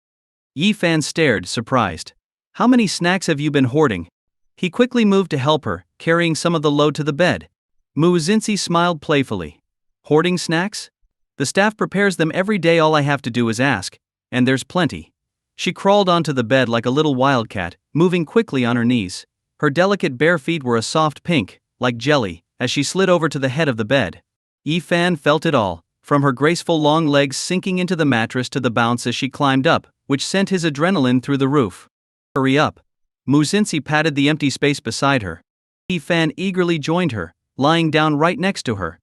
Yifan stared, surprised. "How many snacks have you been hoarding?" He quickly moved to help her, carrying some of the load to the bed. Mu Xinxi smiled playfully. "Hoarding snacks? The staff prepares them every day, all I have to do is ask, and there's plenty. She crawled onto the bed like a little wildcat, moving quickly on her knees. Her delicate bare feet were a soft pink, like jelly, as she slid over to the head of the bed. Yi-fan felt it all, from her graceful long legs sinking into the mattress to the bounce as she climbed up, which sent his adrenaline through the roof. Hurry up. Muzinsi patted the empty space beside her. Yi-fan eagerly joined her, lying down right next to her.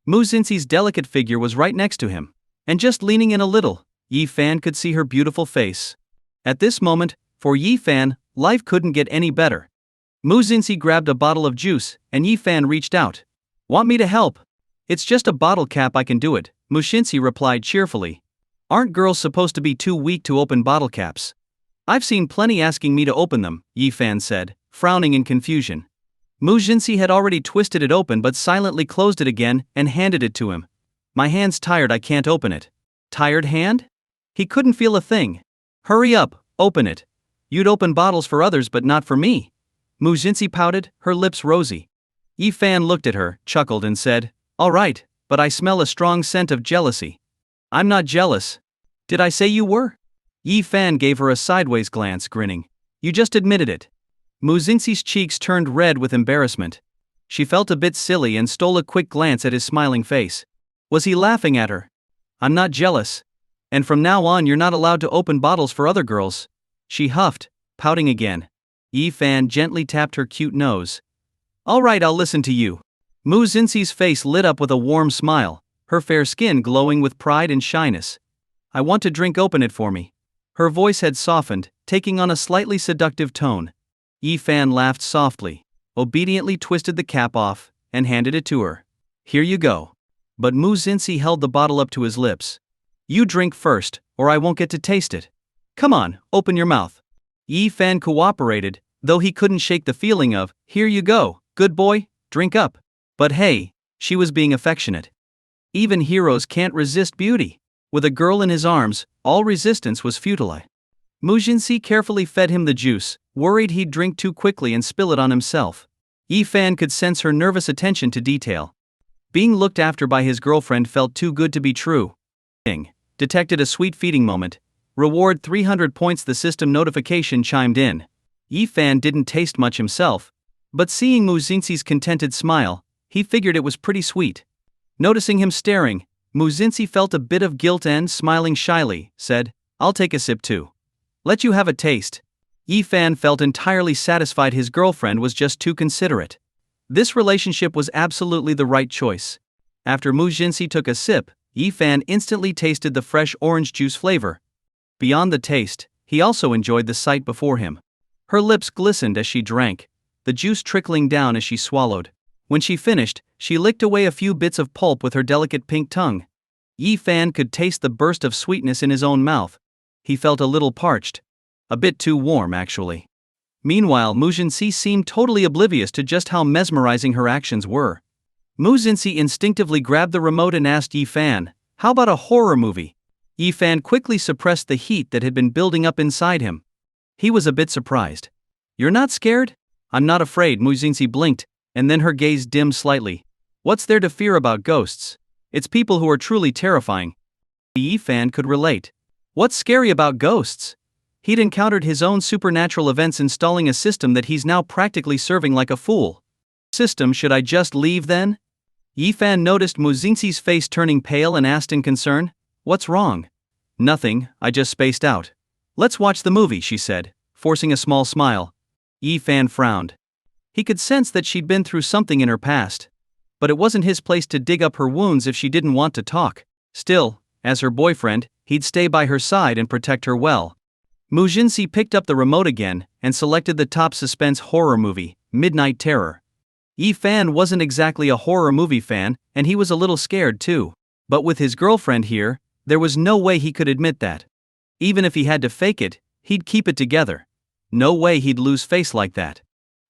Muzinsi's delicate figure was right next to him, and just leaning in a little, Yi-fan could see her beautiful face. At this moment, for Yi-fan, life couldn't get any better. Muzinsi grabbed a bottle of juice, and Yi-fan reached out. Want me to help? It's just a bottle cap, I can do it, Muzinsi replied cheerfully. Aren't girls supposed to be too weak to open bottle caps? I've seen plenty asking me to open them, Yi-fan said, frowning in confusion. Muzinsi had already twisted it open but silently closed it again and handed it to him. My hand's tired, I can't open it. Tired hand? He couldn't feel a thing. Hurry up, open it. You'd open bottles for others but not for me. Muzinsi pouted, her lips rosy. Yi-fan looked at her, chuckled and said, all right, but I smell a strong scent of jealousy. I'm not jealous. Did I say you were? Yi-fan gave her a sideways glance, grinning. You just admitted it. Muzinsi's cheeks turned red with embarrassment. She felt a bit silly and stole a quick glance at his smiling face. Was he laughing at her? I'm not jealous. And from now on you're not allowed to open bottles for other girls. She huffed, pouting again. Yi-fan gently tapped her cute nose. All right, I'll listen to you. Muzinsi's face lit up with a warm smile, her fair skin glowing with pride and shyness. I want to drink, open it for me. Her voice had softened, taking on a slightly seductive tone. Yi-fan laughed softly, obediently twisted the cap off, and handed it to her. Here you go. But Muzinsi held the bottle up to his lips. You drink first, or I won't get to taste it. Come on, open your mouth. Yi-fan cooperated, though he couldn't shake the feeling of, here you go, good boy, drink up. But hey, she was being affectionate. Even heroes can't resist beauty. With a girl in his arms, all resistance was futile. Muzinsi carefully fed him the juice, worried he'd drink too quickly and spill it on himself. Yi-fan could sense her nervous attention to detail. Being looked after by his girlfriend felt too good to be true. Detected a sweet feeding moment. Reward 300 points. The system notification chimed in. Yi-fan didn't taste much himself, but seeing Muzinsi's contented smile, he figured it was pretty sweet. Noticing him staring, Muzinsi felt a bit of guilt and, smiling shyly, said, I'll take a sip too. Let you have a taste. Yi-fan felt entirely satisfied his girlfriend was just too considerate. This relationship was absolutely the right choice. After Muzinsi took a sip, Yi-fan instantly tasted the fresh orange juice flavor. Beyond the taste, he also enjoyed the sight before him. Her lips glistened as she drank, the juice trickling down as she swallowed. When she finished, she licked away a few bits of pulp with her delicate pink tongue. Yi-fan could taste the burst of sweetness in his own mouth. He felt a little parched. A bit too warm, actually. Meanwhile, Muzinsi seemed totally oblivious to just how mesmerizing her actions were. Muzinsi instinctively grabbed the remote and asked Yi-fan, how about a horror movie? Yi-fan quickly suppressed the heat that had been building up inside him. He was a bit surprised. You're not scared? I'm not afraid, Muzinsi blinked, and then her gaze dimmed slightly. What's there to fear about ghosts? It's people who are truly terrifying. Yi-fan could relate. What's scary about ghosts? He'd encountered his own supernatural events installing a system that he's now practically serving like a fool. System, should I just leave then? Yi-fan noticed Muzinsi's face turning pale and asked in concern, what's wrong? Nothing, I just spaced out. Let's watch the movie, she said, forcing a small smile. Yi-fan frowned. He could sense that she'd been through something in her past. But it wasn't his place to dig up her wounds if she didn't want to talk. Still, as her boyfriend, he'd stay by her side and protect her well. Muzinsi picked up the remote again and selected the top suspense horror movie, Midnight Terror. Yi-fan wasn't exactly a horror movie fan, and he was a little scared too. But with his girlfriend here, there was no way he could admit that. Even if he had to fake it, he'd keep it together. No way he'd lose face like that.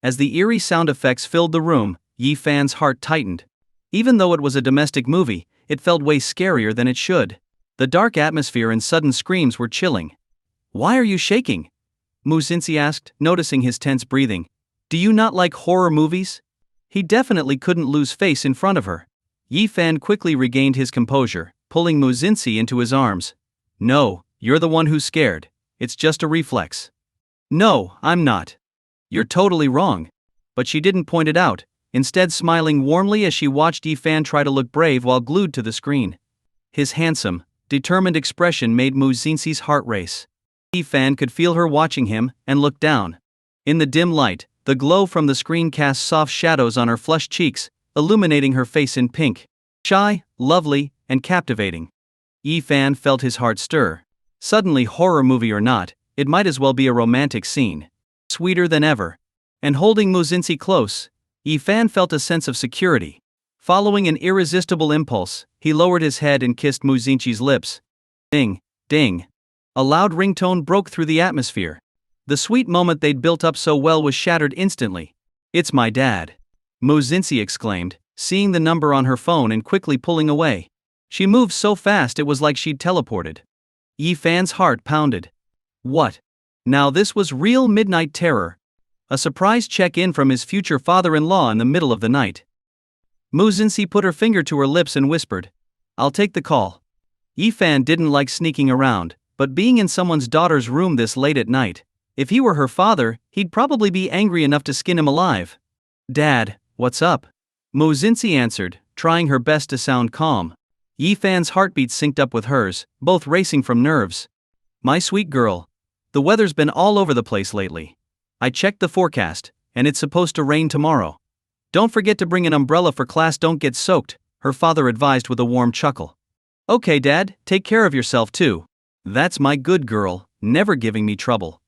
As the eerie sound effects filled the room, Yi-fan's heart tightened. Even though it was a domestic movie, it felt way scarier than it should. The dark atmosphere and sudden screams were chilling. Why are you shaking? Muzinsi asked, noticing his tense breathing. Do you not like horror movies? He definitely couldn't lose face in front of her. Yi Fan quickly regained his composure, pulling Mu Xinxi into his arms. No, you're the one who's scared. It's just a reflex. No, I'm not. You're totally wrong. But she didn't point it out, instead smiling warmly as she watched Yi Fan try to look brave while glued to the screen. His handsome, determined expression made Mu Xinxi's heart race. Yi Fan could feel her watching him and looked down. In the dim light, the glow from the screen cast soft shadows on her flushed cheeks, illuminating her face in pink. Shy, lovely, and captivating. Yi Fan felt his heart stir. Suddenly, horror movie or not, it might as well be a romantic scene. Sweeter than ever. And holding Mu Xinxi close, Yi Fan felt a sense of security. Following an irresistible impulse, he lowered his head and kissed Mu Xinxi's lips. Ding, ding. A loud ringtone broke through the atmosphere. The sweet moment they'd built up so well was shattered instantly. It's my dad. Mu Xinxi exclaimed, seeing the number on her phone and quickly pulling away. She moved so fast it was like she'd teleported. Yi Fan's heart pounded. What? Now this was real midnight terror. A surprise check-in from his future father-in-law in the middle of the night. Mu Xinxi put her finger to her lips and whispered, I'll take the call. Yi Fan didn't like sneaking around, but being in someone's daughter's room this late at night, if he were her father, he'd probably be angry enough to skin him alive. Dad, what's up? Mu Xinxi answered, trying her best to sound calm. Yi Fan's heartbeat synced up with hers, both racing from nerves. My sweet girl. The weather's been all over the place lately. I checked the forecast, and it's supposed to rain tomorrow. Don't forget to bring an umbrella for class, don't get soaked, her father advised with a warm chuckle. Okay, Dad, take care of yourself too. That's my good girl, never giving me trouble.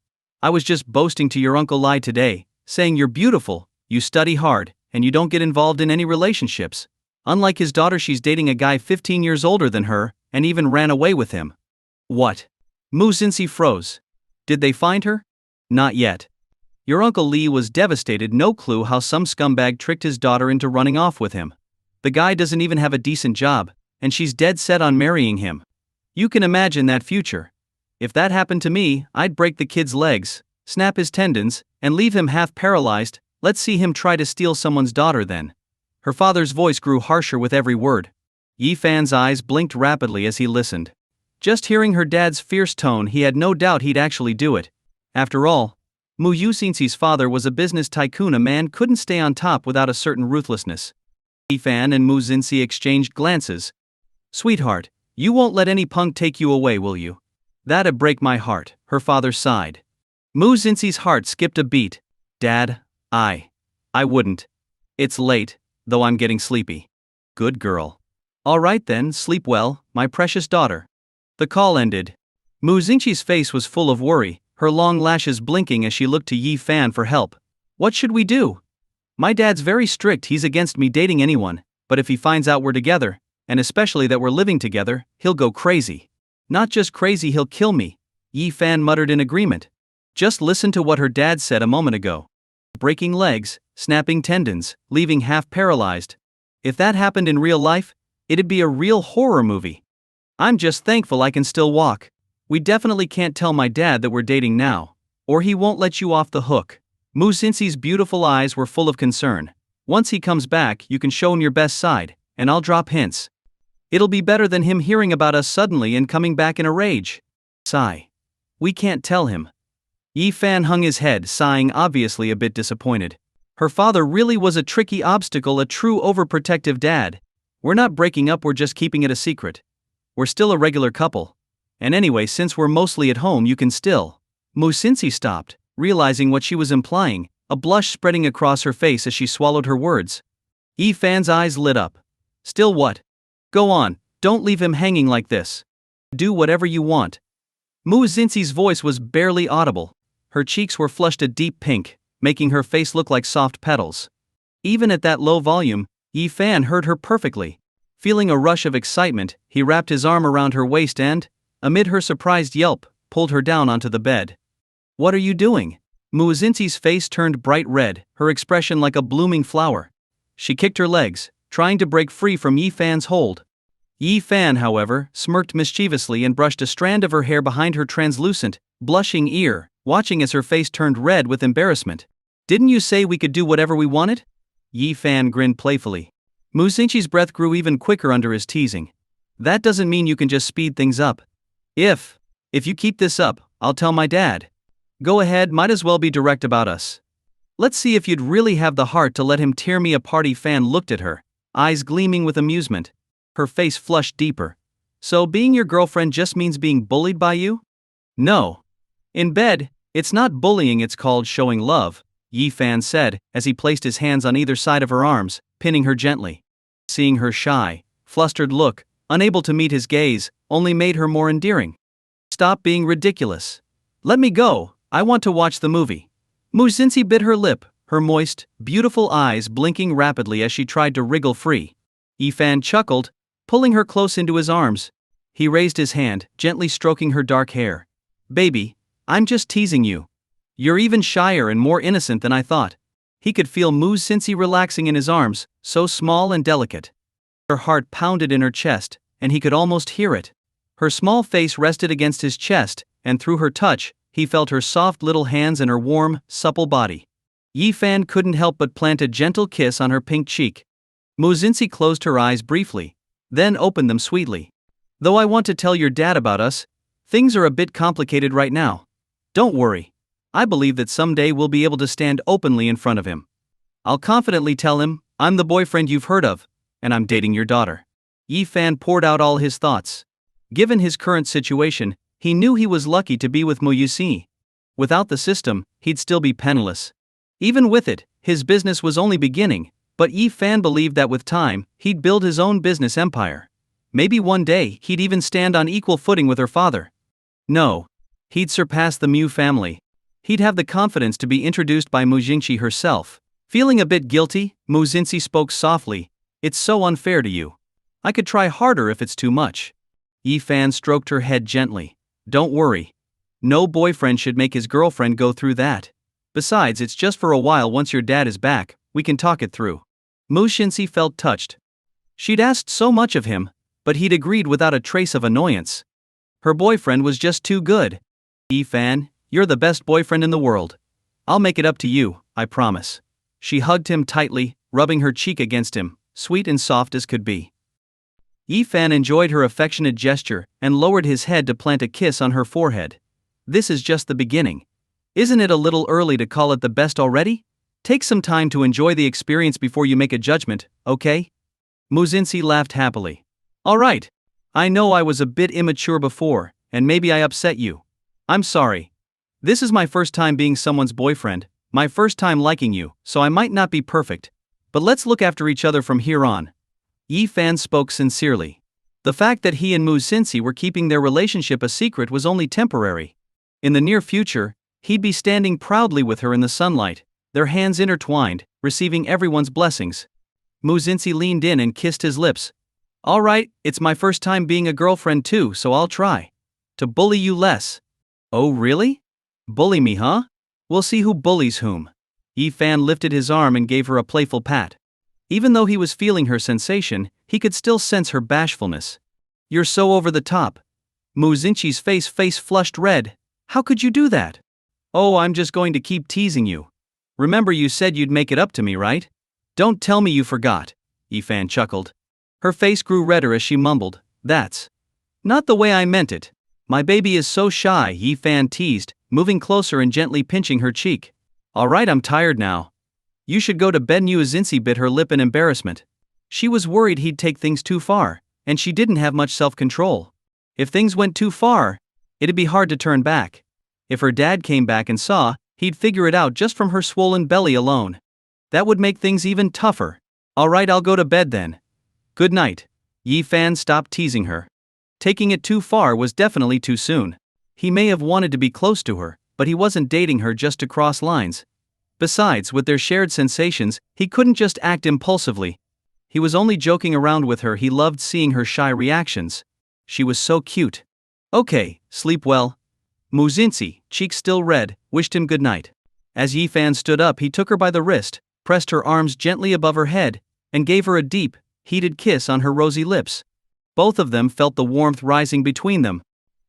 I was just boasting to your Uncle Lai today, saying you're beautiful, you study hard, and you don't get involved in any relationships. Unlike his daughter, she's dating a guy 15 years older than her, and even ran away with him. What? Mu Xinxi froze. Did they find her? Not yet. Your Uncle Lee was devastated, no clue how some scumbag tricked his daughter into running off with him. The guy doesn't even have a decent job, and she's dead set on marrying him. You can imagine that future. If that happened to me, I'd break the kid's legs, snap his tendons, and leave him half paralyzed. Let's see him try to steal someone's daughter then. Her father's voice grew harsher with every word. Yi Fan's eyes blinked rapidly as he listened. Just hearing her dad's fierce tone, he had no doubt he'd actually do it. After all, Mu Xinxi's father was a business tycoon. A man couldn't stay on top without a certain ruthlessness. Yi Fan and Mu Xinxi exchanged glances. Sweetheart, you won't let any punk take you away, will you? That'd break my heart, her father sighed. Mu Xinxi's heart skipped a beat. Dad, I wouldn't. It's late, though I'm getting sleepy. Good girl. All right then, sleep well, my precious daughter. The call ended. Mu Xinxi's face was full of worry, her long lashes blinking as she looked to Yi Fan for help. What should we do? My dad's very strict, he's against me dating anyone, but if he finds out we're together, and especially that we're living together, he'll go crazy. Not just crazy, he'll kill me, Yi Fan muttered in agreement. Just listen to what her dad said a moment ago. Breaking legs, snapping tendons, leaving half paralyzed. If that happened in real life, it'd be a real horror movie. I'm just thankful I can still walk. We definitely can't tell my dad that we're dating now, or he won't let you off the hook. Mu Xinxi's beautiful eyes were full of concern. Once he comes back, you can show him your best side, and I'll drop hints. It'll be better than him hearing about us suddenly and coming back in a rage. Sigh. We can't tell him. Yi Fan hung his head, sighing, obviously a bit disappointed. Her father really was a tricky obstacle, a true overprotective dad. We're not breaking up, we're just keeping it a secret. We're still a regular couple. And anyway, since we're mostly at home, you can still. Mu Xinxi stopped, realizing what she was implying, a blush spreading across her face as she swallowed her words. Yi Fan's eyes lit up. Still what? Go on, don't leave him hanging like this. Do whatever you want. Mu Xinxi's voice was barely audible. Her cheeks were flushed a deep pink, making her face look like soft petals. Even at that low volume, Yi Fan heard her perfectly. Feeling a rush of excitement, he wrapped his arm around her waist and, amid her surprised yelp, pulled her down onto the bed. What are you doing? Mu Xinxi's face turned bright red, her expression like a blooming flower. She kicked her legs, trying to break free from Yi Fan's hold. Yi Fan, however, smirked mischievously and brushed a strand of her hair behind her translucent, blushing ear, watching as her face turned red with embarrassment. Didn't you say we could do whatever we wanted? Yi Fan grinned playfully. Mu Xinqi's breath grew even quicker under his teasing. That doesn't mean you can just speed things up. If you keep this up, I'll tell my dad. Go ahead, might as well be direct about us. Let's see if you'd really have the heart to let him tear me apart. Fan looked at her, eyes gleaming with amusement. Her face flushed deeper. So being your girlfriend just means being bullied by you? No. In bed, it's not bullying, it's called showing love, Fan said, as he placed his hands on either side of her arms, pinning her gently. Seeing her shy, flustered look, unable to meet his gaze, only made her more endearing. Stop being ridiculous. Let me go, I want to watch the movie. Mu Xinqi bit her lip, her moist, beautiful eyes blinking rapidly as she tried to wriggle free. Fan chuckled, pulling her close into his arms. He raised his hand, gently stroking her dark hair. Baby, I'm just teasing you. You're even shyer and more innocent than I thought. He could feel Mu Xinqi relaxing in his arms, so small and delicate. Her heart pounded in her chest, and he could almost hear it. Her small face rested against his chest, and through her touch, he felt her soft little hands and her warm, supple body. Fan couldn't help but plant a gentle kiss on her pink cheek. Mu Xinqi closed her eyes briefly, then opened them sweetly. Though I want to tell your dad about us, things are a bit complicated right now. Don't worry. I believe that someday we'll be able to stand openly in front of him. I'll confidently tell him, I'm the boyfriend you've heard of, and I'm dating your daughter. Fan poured out all his thoughts. Given his current situation, he knew he was lucky to be with Mu Xinqi. Without the system, he'd still be penniless. Even with it, his business was only beginning, but Fan believed that with time, he'd build his own business empire. Maybe one day, he'd even stand on equal footing with her father. No. He'd surpass the Mu family. He'd have the confidence to be introduced by Mu Xinqi herself. Feeling a bit guilty, Mu Xinqi spoke softly. It's so unfair to you. I could try harder if it's too much. Fan stroked her head gently. Don't worry. No boyfriend should make his girlfriend go through that. Besides, it's just for a while. Once your dad is back, we can talk it through. Mu Xinqi felt touched. She'd asked so much of him, but he'd agreed without a trace of annoyance. Her boyfriend was just too good. Fan, you're the best boyfriend in the world. I'll make it up to you, I promise. She hugged him tightly, rubbing her cheek against him, sweet and soft as could be. Fan enjoyed her affectionate gesture and lowered his head to plant a kiss on her forehead. This is just the beginning. Isn't it a little early to call it the best already? Take some time to enjoy the experience before you make a judgment, okay? Mu Xinqi laughed happily. All right. I know I was a bit immature before, and maybe I upset you. I'm sorry. This is my first time being someone's boyfriend, my first time liking you, so I might not be perfect. But let's look after each other from here on. Fan spoke sincerely. The fact that he and Mu Xinqi were keeping their relationship a secret was only temporary. In the near future, he'd be standing proudly with her in the sunlight, their hands intertwined, receiving everyone's blessings. Mu Xinqi leaned in and kissed his lips. All right, it's my first time being a girlfriend too, so I'll try to bully you less. Oh really? Bully me, huh? We'll see who bullies whom. Fan lifted his arm and gave her a playful pat. Even though he was feeling her sensation, he could still sense her bashfulness. You're so over the top. Mu Xinqi's face flushed red. How could you do that? Oh, I'm just going to keep teasing you. Remember you said you'd make it up to me, right? Don't tell me you forgot. Fan chuckled. Her face grew redder as she mumbled, That's not the way I meant it. My baby is so shy, Fan teased, moving closer and gently pinching her cheek. All right, I'm tired now. You should go to bed. Mu Xinqi bit her lip in embarrassment. She was worried he'd take things too far, and she didn't have much self-control. If things went too far, it'd be hard to turn back. If her dad came back and saw, he'd figure it out just from her swollen belly alone. That would make things even tougher. All right, I'll go to bed then. Good night. Fan stopped teasing her. Taking it too far was definitely too soon. He may have wanted to be close to her, but he wasn't dating her just to cross lines. Besides, with their shared sensations, he couldn't just act impulsively. He was only joking around with her. He loved seeing her shy reactions. She was so cute. Okay, sleep well. Mu Xinqi, cheeks still red, wished him good night. As Fan stood up, he took her by the wrist, pressed her arms gently above her head, and gave her a deep, heated kiss on her rosy lips. Both of them felt the warmth rising between them.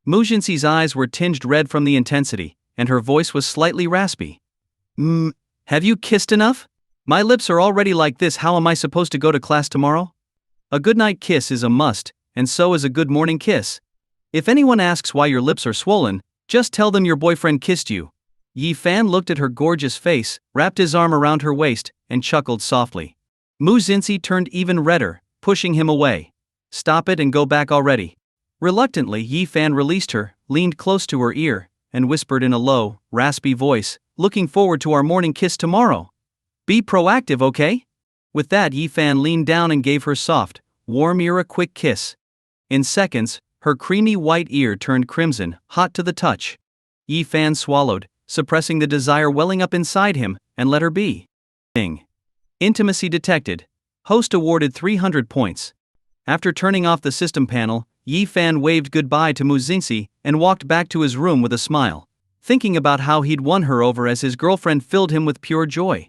Mu Xinqi's eyes were tinged red from the intensity, and her voice was slightly raspy. Have you kissed enough? My lips are already like this, how am I supposed to go to class tomorrow? A goodnight kiss is a must, and so is a good morning kiss. If anyone asks why your lips are swollen, just tell them your boyfriend kissed you. Yi Fan looked at her gorgeous face, wrapped his arm around her waist, and chuckled softly. Mu Xinxi turned even redder, pushing him away. Stop it and go back already. Reluctantly, Yi Fan released her, leaned close to her ear, and whispered in a low, raspy voice, looking forward to our morning kiss tomorrow. Be proactive, okay? With that, Yi Fan leaned down and gave her soft, warm ear a quick kiss. In seconds, her creamy white ear turned crimson, hot to the touch. Yi Fan swallowed, suppressing the desire welling up inside him, and let her be. Intimacy detected. Host awarded 300 points. After turning off the system panel, Yi Fan waved goodbye to Mu Xinxi and walked back to his room with a smile, thinking about how he'd won her over as his girlfriend filled him with pure joy.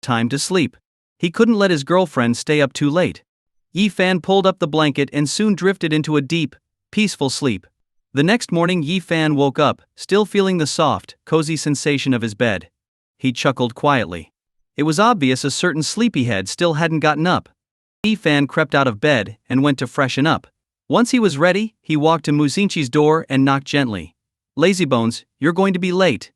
Time to sleep. He couldn't let his girlfriend stay up too late. Yi Fan pulled up the blanket and soon drifted into a deep, peaceful sleep. The next morning, Yi Fan woke up, still feeling the soft, cozy sensation of his bed. He chuckled quietly. It was obvious a certain sleepyhead still hadn't gotten up. Yi Fan crept out of bed and went to freshen up. Once he was ready, he walked to Mu Xinxi's door and knocked gently. Lazybones, you're going to be late.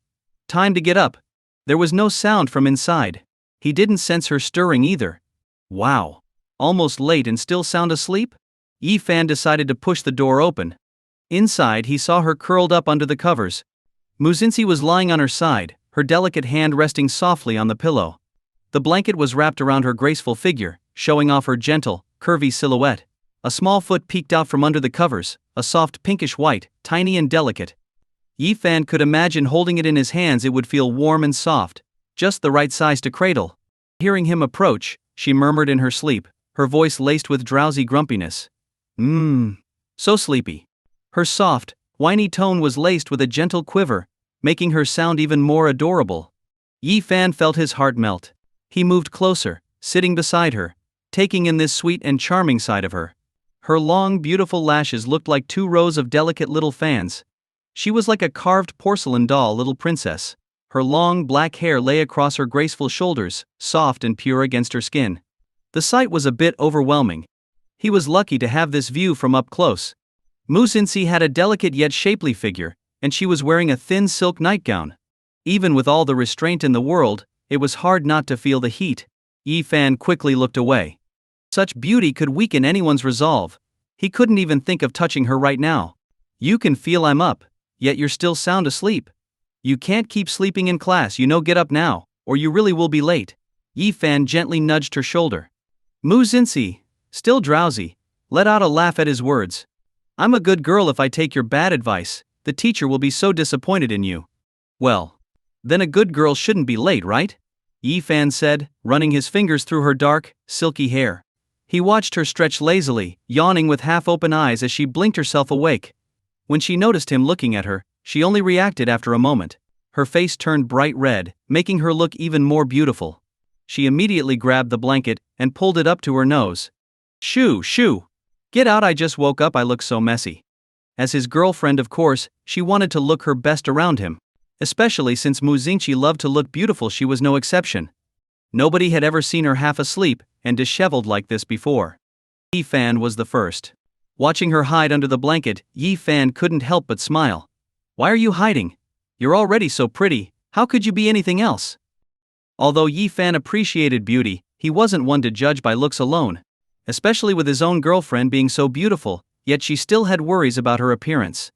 Time to get up. There was no sound from inside. He didn't sense her stirring either. Wow. Almost late and still sound asleep? Yi Fan decided to push the door open. Inside, he saw her curled up under the covers. Mu Xinxi was lying on her side, her delicate hand resting softly on the pillow. The blanket was wrapped around her graceful figure, showing off her gentle, curvy silhouette. A small foot peeked out from under the covers, a soft pinkish white, tiny and delicate. Yi Fan could imagine holding it in his hands. It would feel warm and soft, just the right size to cradle. Hearing him approach, she murmured in her sleep, her voice laced with drowsy grumpiness. So sleepy. Her soft, whiny tone was laced with a gentle quiver, making her sound even more adorable. Yi Fan felt his heart melt. He moved closer, sitting beside her, taking in this sweet and charming side of her. Her long, beautiful lashes looked like 2 rows of delicate little fans. She was like a carved porcelain doll little princess. Her long, black hair lay across her graceful shoulders, soft and pure against her skin. The sight was a bit overwhelming. He was lucky to have this view from up close. Mu Xinxi had a delicate yet shapely figure, and she was wearing a thin silk nightgown. Even with all the restraint in the world, it was hard not to feel the heat. Yi Fan quickly looked away. Such beauty could weaken anyone's resolve. He couldn't even think of touching her right now. You can feel I'm up, yet you're still sound asleep. You can't keep sleeping in class, get up now, or you really will be late. Yi Fan gently nudged her shoulder. Mu Xinxi, still drowsy, let out a laugh at his words. I'm a good girl if I take your bad advice. The teacher will be so disappointed in you. Well, then a good girl shouldn't be late, right? Yi Fan said, running his fingers through her dark, silky hair. He watched her stretch lazily, yawning with half-open eyes as she blinked herself awake. When she noticed him looking at her, she only reacted after a moment. Her face turned bright red, making her look even more beautiful. She immediately grabbed the blanket and pulled it up to her nose. Shoo, shoo! Get out, I just woke up, I look so messy. As his girlfriend, of course, she wanted to look her best around him. Especially since Mu Xinxi loved to look beautiful, she was no exception. Nobody had ever seen her half asleep and disheveled like this before. Yi Fan was the first. Watching her hide under the blanket, Yi Fan couldn't help but smile. Why are you hiding? You're already so pretty, how could you be anything else? Although Yi Fan appreciated beauty, he wasn't one to judge by looks alone. Especially with his own girlfriend being so beautiful, yet she still had worries about her appearance.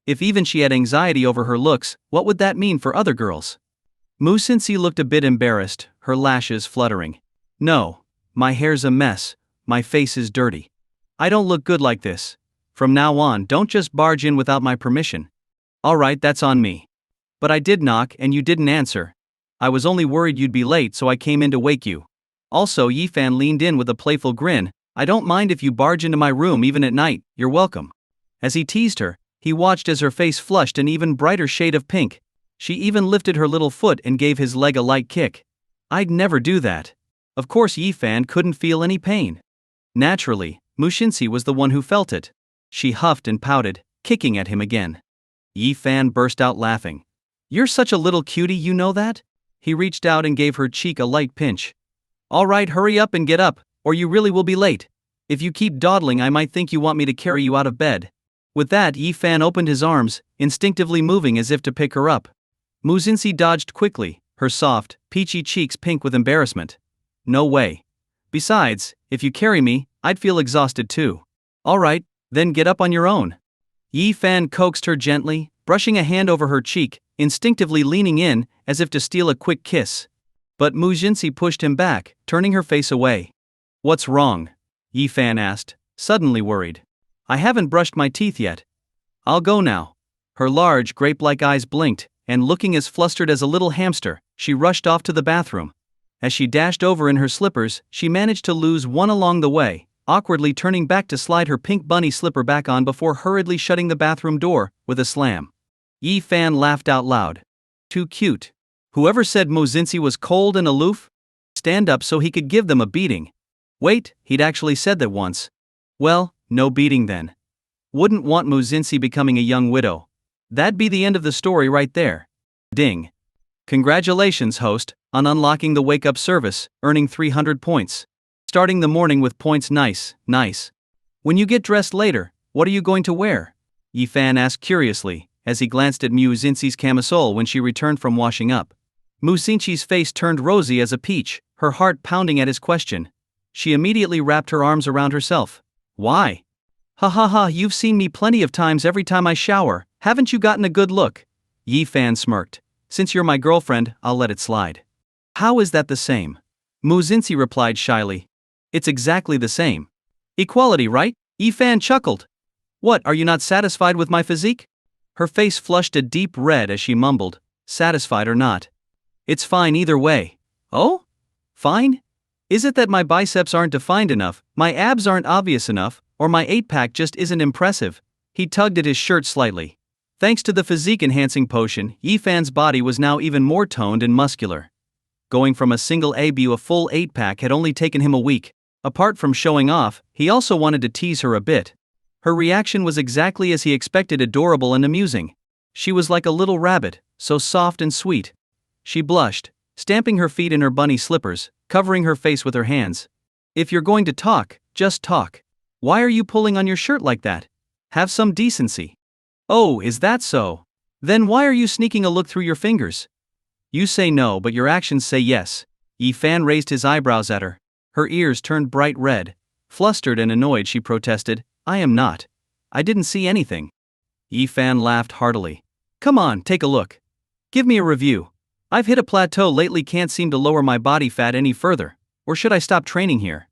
If even she had anxiety over her looks, what would that mean for other girls? Mu Xinxi looked a bit embarrassed, her lashes fluttering. No, my hair's a mess, my face is dirty. I don't look good like this. From now on, don't just barge in without my permission. Alright, that's on me. But I did knock and you didn't answer. I was only worried you'd be late, so I came in to wake you. Also, Yi Fan leaned in with a playful grin. I don't mind if you barge into my room even at night, you're welcome. As he teased her, he watched as her face flushed an even brighter shade of pink. She even lifted her little foot and gave his leg a light kick. I'd never do that. Of course, Yi Fan couldn't feel any pain. Naturally, Mu Xinxi was the one who felt it. She huffed and pouted, kicking at him again. Yi Fan burst out laughing. You're such a little cutie, you know that? He reached out and gave her cheek a light pinch. Alright, hurry up and get up, or you really will be late. If you keep dawdling, I might think you want me to carry you out of bed. With that, Yi-fan opened his arms, instinctively moving as if to pick her up. Muzinsi dodged quickly, her soft, peachy cheeks pink with embarrassment. No way. Besides, if you carry me, I'd feel exhausted too. Alright, then get up on your own. Yi-fan coaxed her gently, brushing a hand over her cheek, instinctively leaning in, as if to steal a quick kiss. But Muzinsi pushed him back, turning her face away. What's wrong? Yi-fan asked, suddenly worried. I haven't brushed my teeth yet. I'll go now. Her large, grape-like eyes blinked, and looking as flustered as a little hamster, she rushed off to the bathroom. As she dashed over in her slippers, she managed to lose one along the way, awkwardly turning back to slide her pink bunny slipper back on before hurriedly shutting the bathroom door with a slam. Yi-fan laughed out loud. Too cute. Whoever said Muzinsi was cold and aloof? Stand up so he could give them a beating. Wait, he'd actually said that once. Well, no beating then. Wouldn't want Muzinsi becoming a young widow. That'd be the end of the story right there. Ding. Congratulations, host, on unlocking the wake-up service, earning 300 points. Starting the morning with points. Nice. When you get dressed later, what are you going to wear? Yi-fan asked curiously, as he glanced at Muzinsi's camisole when she returned from washing up. Muzinsi's face turned rosy as a peach, her heart pounding at his question. She immediately wrapped her arms around herself. Why? Ha, you've seen me plenty of times. Every time I shower, haven't you gotten a good look? Yi-fan smirked. Since you're my girlfriend, I'll let it slide. How is that the same? Muzinsi replied shyly. It's exactly the same. Equality, right? Yi-fan chuckled. What, are you not satisfied with my physique? Her face flushed a deep red as she mumbled, satisfied or not. It's fine either way. Oh? Fine? Is it that my biceps aren't defined enough, my abs aren't obvious enough, or my 8-pack just isn't impressive? He tugged at his shirt slightly. Thanks to the physique-enhancing potion, Yi-fan's body was now even more toned and muscular. Going from a single AB to a full 8-pack had only taken him a week. Apart from showing off, he also wanted to tease her a bit. Her reaction was exactly as he expected, adorable and amusing. She was like a little rabbit, so soft and sweet. She blushed, stamping her feet in her bunny slippers, covering her face with her hands. If you're going to talk, just talk. Why are you pulling on your shirt like that? Have some decency. Oh, is that so? Then why are you sneaking a look through your fingers? You say no, but your actions say yes. Yi-fan raised his eyebrows at her. Her ears turned bright red. Flustered and annoyed, she protested, I am not. I didn't see anything. Yi-fan laughed heartily. Come on, take a look. Give me a review. I've hit a plateau lately, can't seem to lower my body fat any further. Or should I stop training here?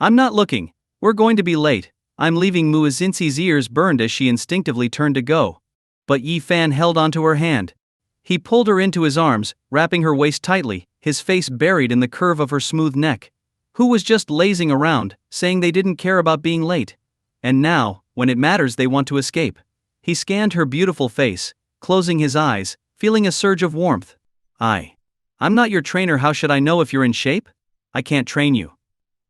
I'm not looking. We're going to be late. I'm leaving. Muzinsi's ears burned as she instinctively turned to go. But Yi-fan held onto her hand. He pulled her into his arms, wrapping her waist tightly, his face buried in the curve of her smooth neck. Who was just lazing around, saying they didn't care about being late? And now, when it matters, they want to escape. He scanned her beautiful face, closing his eyes, feeling a surge of warmth. I'm not your trainer. How should I know if you're in shape? I can't train you.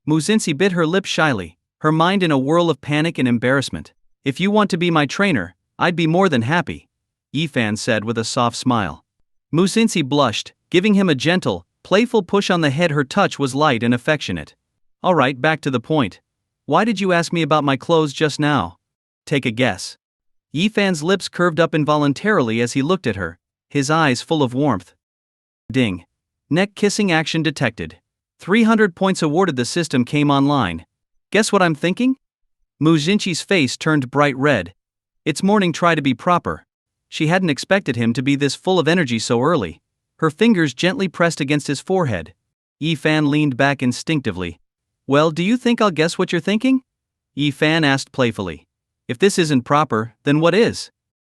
Muzinsi bit her lip shyly, her mind in a whirl of panic and embarrassment. If you want to be my trainer, I'd be more than happy, Yi-fan said with a soft smile. Muzinsi blushed, giving him a gentle, playful push on the head. Her touch was light and affectionate. Alright, back to the point. Why did you ask me about my clothes just now? Take a guess. Yi-fan's lips curved up involuntarily as he looked at her, his eyes full of warmth. Ding. Neck kissing action detected. 300 points awarded. The system came online. Guess what I'm thinking? Muzinsi's face turned bright red. It's morning, try to be proper. She hadn't expected him to be this full of energy so early. Her fingers gently pressed against his forehead. Yi-fan leaned back instinctively. Well, do you think I'll guess what you're thinking? Yi-fan asked playfully. If this isn't proper, then what is?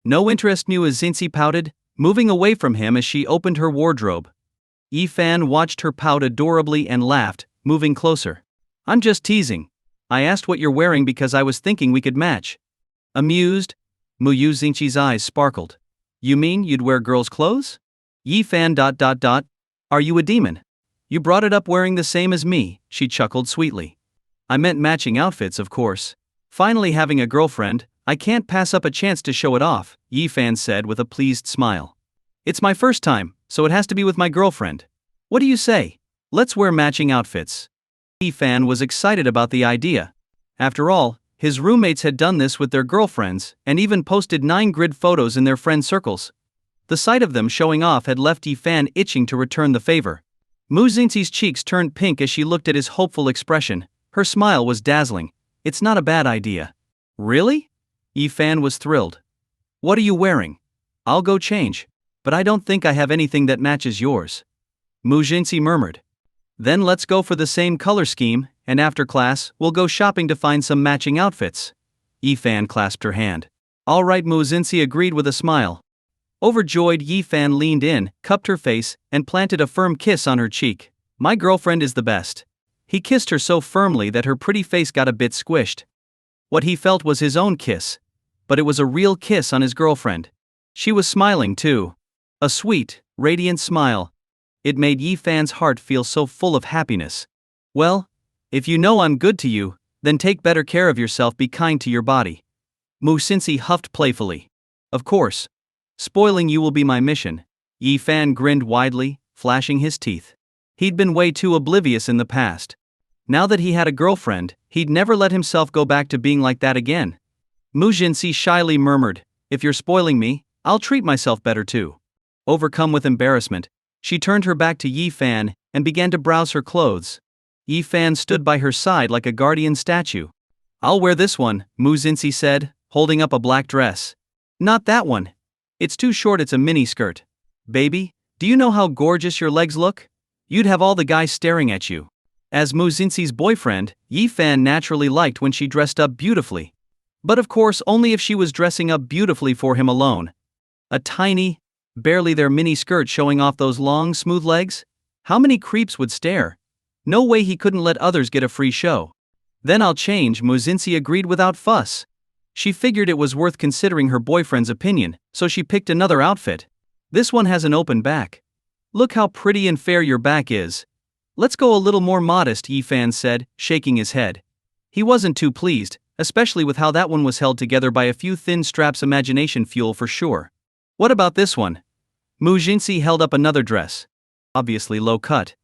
No interest. Muzinsi pouted, moving away from him as she opened her wardrobe. Yi-fan watched her pout adorably and laughed, moving closer. I'm just teasing. I asked what you're wearing because I was thinking we could match. Amused? Muzinsi's eyes sparkled. You mean you'd wear girls' clothes? Yi-fan ... Are you a demon? You brought it up wearing the same as me, she chuckled sweetly. I meant matching outfits, of course. Finally having a girlfriend, I can't pass up a chance to show it off, Yi-fan said with a pleased smile. It's my first time, so it has to be with my girlfriend. What do you say? Let's wear matching outfits. Yi-fan was excited about the idea. After all, his roommates had done this with their girlfriends and even posted 9 grid photos in their friend circles. The sight of them showing off had left Yi-fan itching to return the favor. Mu Xinxi's cheeks turned pink as she looked at his hopeful expression. Her smile was dazzling. It's not a bad idea. Really? Yi-fan was thrilled. What are you wearing? I'll go change. But I don't think I have anything that matches yours. Mu Xinxi murmured. Then let's go for the same color scheme, and after class, we'll go shopping to find some matching outfits. Yi-fan clasped her hand. All right, Mu Xinxi agreed with a smile. Overjoyed, Yi-fan leaned in, cupped her face, and planted a firm kiss on her cheek. My girlfriend is the best. He kissed her so firmly that her pretty face got a bit squished. What he felt was his own kiss. But it was a real kiss on his girlfriend. She was smiling too. A sweet, radiant smile. It made Yi-fan's heart feel so full of happiness. Well, if you know I'm good to you, then take better care of yourself, be kind to your body. Mu Xinxi huffed playfully. Of course. Spoiling you will be my mission. Yi-fan grinned widely, flashing his teeth. He'd been way too oblivious in the past. Now that he had a girlfriend, he'd never let himself go back to being like that again. Mu Xinxi shyly murmured, if you're spoiling me, I'll treat myself better too. Overcome with embarrassment, she turned her back to Yi-fan and began to browse her clothes. Yi-fan stood by her side like a guardian statue. I'll wear this one, Mu Xinxi said, holding up a black dress. Not that one. It's too short, it's a mini skirt. Baby, do you know how gorgeous your legs look? You'd have all the guys staring at you. As Mu Xinxi's boyfriend, Yi-fan naturally liked when she dressed up beautifully. But of course only if she was dressing up beautifully for him alone. A tiny, barely there mini skirt showing off those long, smooth legs? How many creeps would stare? No way he couldn't let others get a free show. Then I'll change, Mu Xinxi agreed without fuss. She figured it was worth considering her boyfriend's opinion, so she picked another outfit. This one has an open back. Look how pretty and fair your back is. Let's go a little more modest, Yi-fan said, shaking his head. He wasn't too pleased, especially with how that one was held together by a few thin straps. Imagination fuel for sure. What about this one? Mu Xinxi held up another dress. Obviously low cut.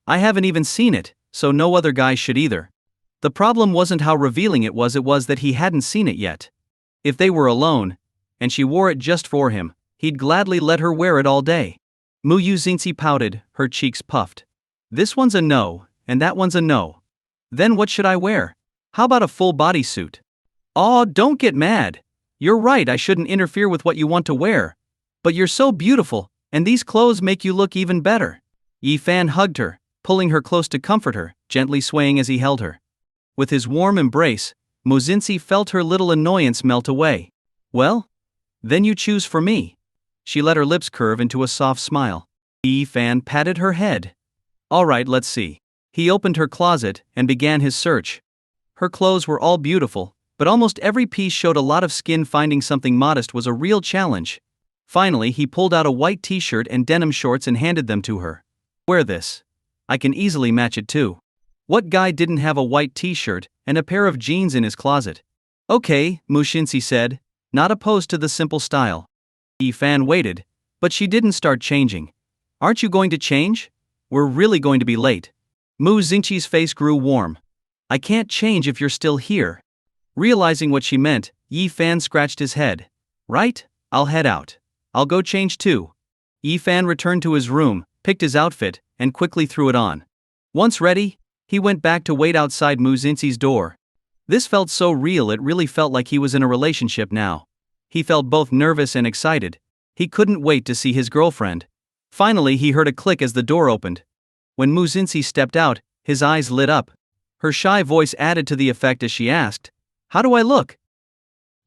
I haven't even seen it, so no other guy should either. The problem wasn't how revealing it was that he hadn't seen it yet. If they were alone, and she wore it just for him, he'd gladly let her wear it all day. Mu Xinxi pouted, her cheeks puffed. This one's a no, and that one's a no. Then what should I wear? How about a full bodysuit? Aw, don't get mad. You're right, I shouldn't interfere with what you want to wear. But you're so beautiful, and these clothes make you look even better. Yi-fan hugged her, pulling her close to comfort her, gently swaying as he held her. With his warm embrace, Mu Xinxi felt her little annoyance melt away. Well? Then you choose for me. She let her lips curve into a soft smile. Yi-fan patted her head. All right, let's see. He opened her closet and began his search. Her clothes were all beautiful, but almost every piece showed a lot of skin. Finding something modest was a real challenge. Finally, he pulled out a white t-shirt and denim shorts and handed them to her. Wear this. I can easily match it too. What guy didn't have a white t-shirt and a pair of jeans in his closet? Okay, Mu Xinxi said, not opposed to the simple style. Yi-fan waited, but she didn't start changing. Aren't you going to change? We're really going to be late. Mu Xinxi's face grew warm. I can't change if you're still here. Realizing what she meant, Yi-fan scratched his head. Right, I'll head out. I'll go change too. Yi-fan returned to his room, picked his outfit, and quickly threw it on. Once ready, he went back to wait outside Mu Xinxi's door. This felt so real, it really felt like he was in a relationship now. He felt both nervous and excited. He couldn't wait to see his girlfriend. Finally, he heard a click as the door opened. When Mu Xinxi stepped out, his eyes lit up. Her shy voice added to the effect as she asked, "How do I look?"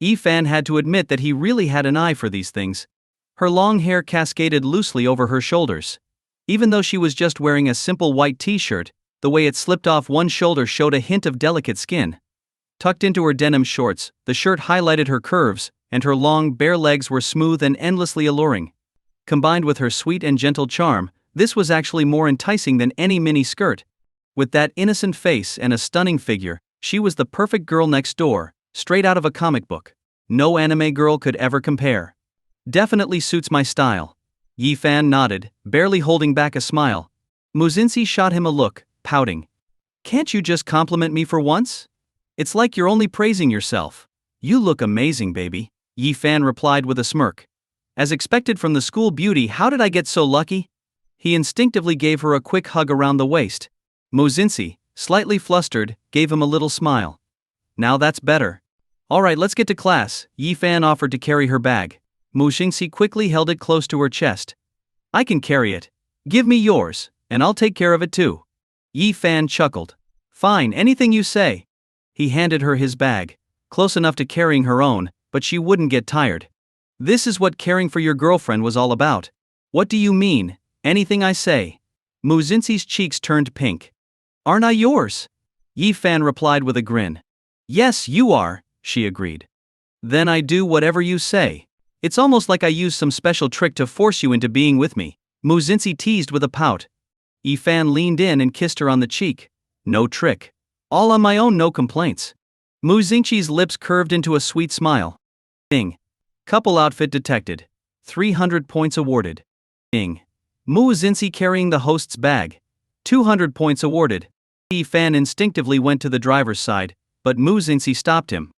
Yi-fan had to admit that he really had an eye for these things. Her long hair cascaded loosely over her shoulders. Even though she was just wearing a simple white t-shirt, the way it slipped off one shoulder showed a hint of delicate skin. Tucked into her denim shorts, the shirt highlighted her curves, and her long, bare legs were smooth and endlessly alluring. Combined with her sweet and gentle charm, this was actually more enticing than any mini skirt. With that innocent face and a stunning figure, she was the perfect girl next door, straight out of a comic book. No anime girl could ever compare. Definitely suits my style. Yi-fan nodded, barely holding back a smile. Mu Xinxi shot him a look, pouting. Can't you just compliment me for once? It's like you're only praising yourself. You look amazing, baby, Yi Fan replied with a smirk. As expected from the school beauty, how did I get so lucky? He instinctively gave her a quick hug around the waist. Mu Xinxi, slightly flustered, gave him a little smile. Now that's better. Alright, let's get to class, Yi Fan offered to carry her bag. Mu Xinxi quickly held it close to her chest. I can carry it. Give me yours, and I'll take care of it too. Yi Fan chuckled. Fine, anything you say. He handed her his bag, close enough to carrying her own, but she wouldn't get tired. This is what caring for your girlfriend was all about. What do you mean, anything I say? Mu Xinxi's cheeks turned pink. Aren't I yours? Yi Fan replied with a grin. Yes, you are, she agreed. Then I do whatever you say. It's almost like I used some special trick to force you into being with me, Mu Xinxi teased with a pout. Yi Fan leaned in and kissed her on the cheek. No trick. All on my own, no complaints. Mu Xinxi's lips curved into a sweet smile. Ing. Couple outfit detected. 300 points awarded. Ing. Mu Xinxi carrying the host's bag. 200 points awarded. Yi Fan instinctively went to the driver's side, but Mu Xinxi stopped him.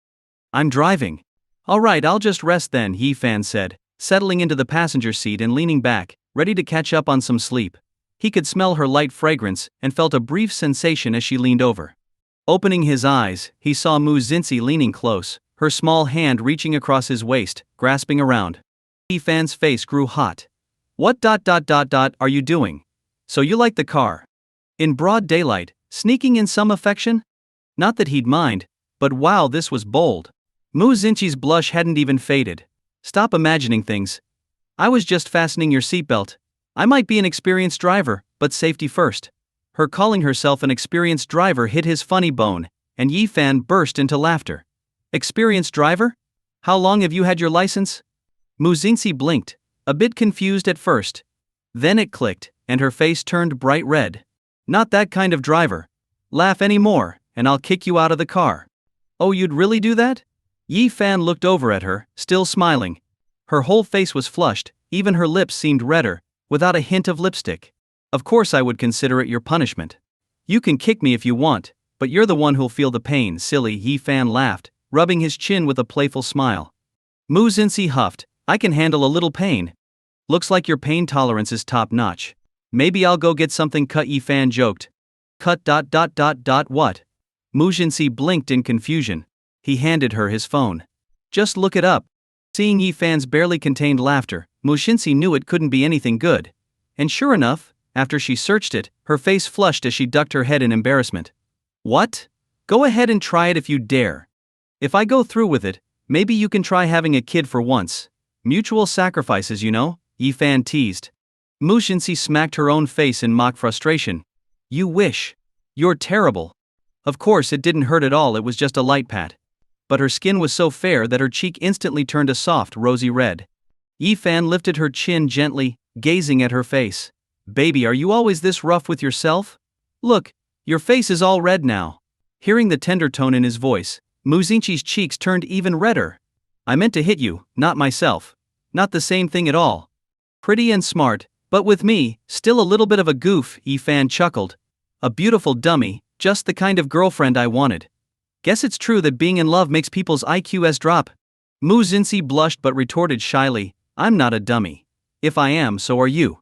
I'm driving. Alright, I'll just rest then, Yi Fan said, settling into the passenger seat and leaning back, ready to catch up on some sleep. He could smell her light fragrance and felt a brief sensation as she leaned over. Opening his eyes, he saw Mu Xinxi leaning close, her small hand reaching across his waist, grasping around. Yi Fan's face grew hot. What are you doing? So you like the car? In broad daylight, sneaking in some affection? Not that he'd mind, but wow, this was bold. Mu Xinxi's blush hadn't even faded. Stop imagining things. I was just fastening your seatbelt. I might be an experienced driver, but safety first. Her calling herself an experienced driver hit his funny bone, and Yi Fan burst into laughter. Experienced driver? How long have you had your license? Mu Xinxi blinked, a bit confused at first. Then it clicked, and her face turned bright red. Not that kind of driver. Laugh any more, and I'll kick you out of the car. Oh, you'd really do that? Yi Fan looked over at her, still smiling. Her whole face was flushed, even her lips seemed redder, without a hint of lipstick. Of course I would consider it your punishment. You can kick me if you want, but you're the one who'll feel the pain, silly, Yi Fan laughed, rubbing his chin with a playful smile. Mu Xinxi huffed, I can handle a little pain. Looks like your pain tolerance is top-notch. Maybe I'll go get something cut, Yi Fan joked. Cut what? Mu Xinxi blinked in confusion. He handed her his phone. Just look it up. Seeing Yi Fan's barely contained laughter, Mu Xinxi knew it couldn't be anything good. And sure enough, after she searched it, her face flushed as she ducked her head in embarrassment. What? Go ahead and try it if you dare. If I go through with it, maybe you can try having a kid for once. Mutual sacrifices, you know, Yi Fan teased. Mu Xinxi smacked her own face in mock frustration. You wish. You're terrible. Of course it didn't hurt at all, it was just a light pat. But her skin was so fair that her cheek instantly turned a soft rosy red. Yi Fan lifted her chin gently, gazing at her face. Baby, are you always this rough with yourself? Look, your face is all red now. Hearing the tender tone in his voice, Mu Xinxi's cheeks turned even redder. I meant to hit you, not myself. Not the same thing at all. Pretty and smart, but with me, still a little bit of a goof, Yi Fan chuckled. A beautiful dummy, just the kind of girlfriend I wanted. Guess it's true that being in love makes people's IQs drop. Mu Xinxi blushed but retorted shyly, I'm not a dummy. If I am, so are you.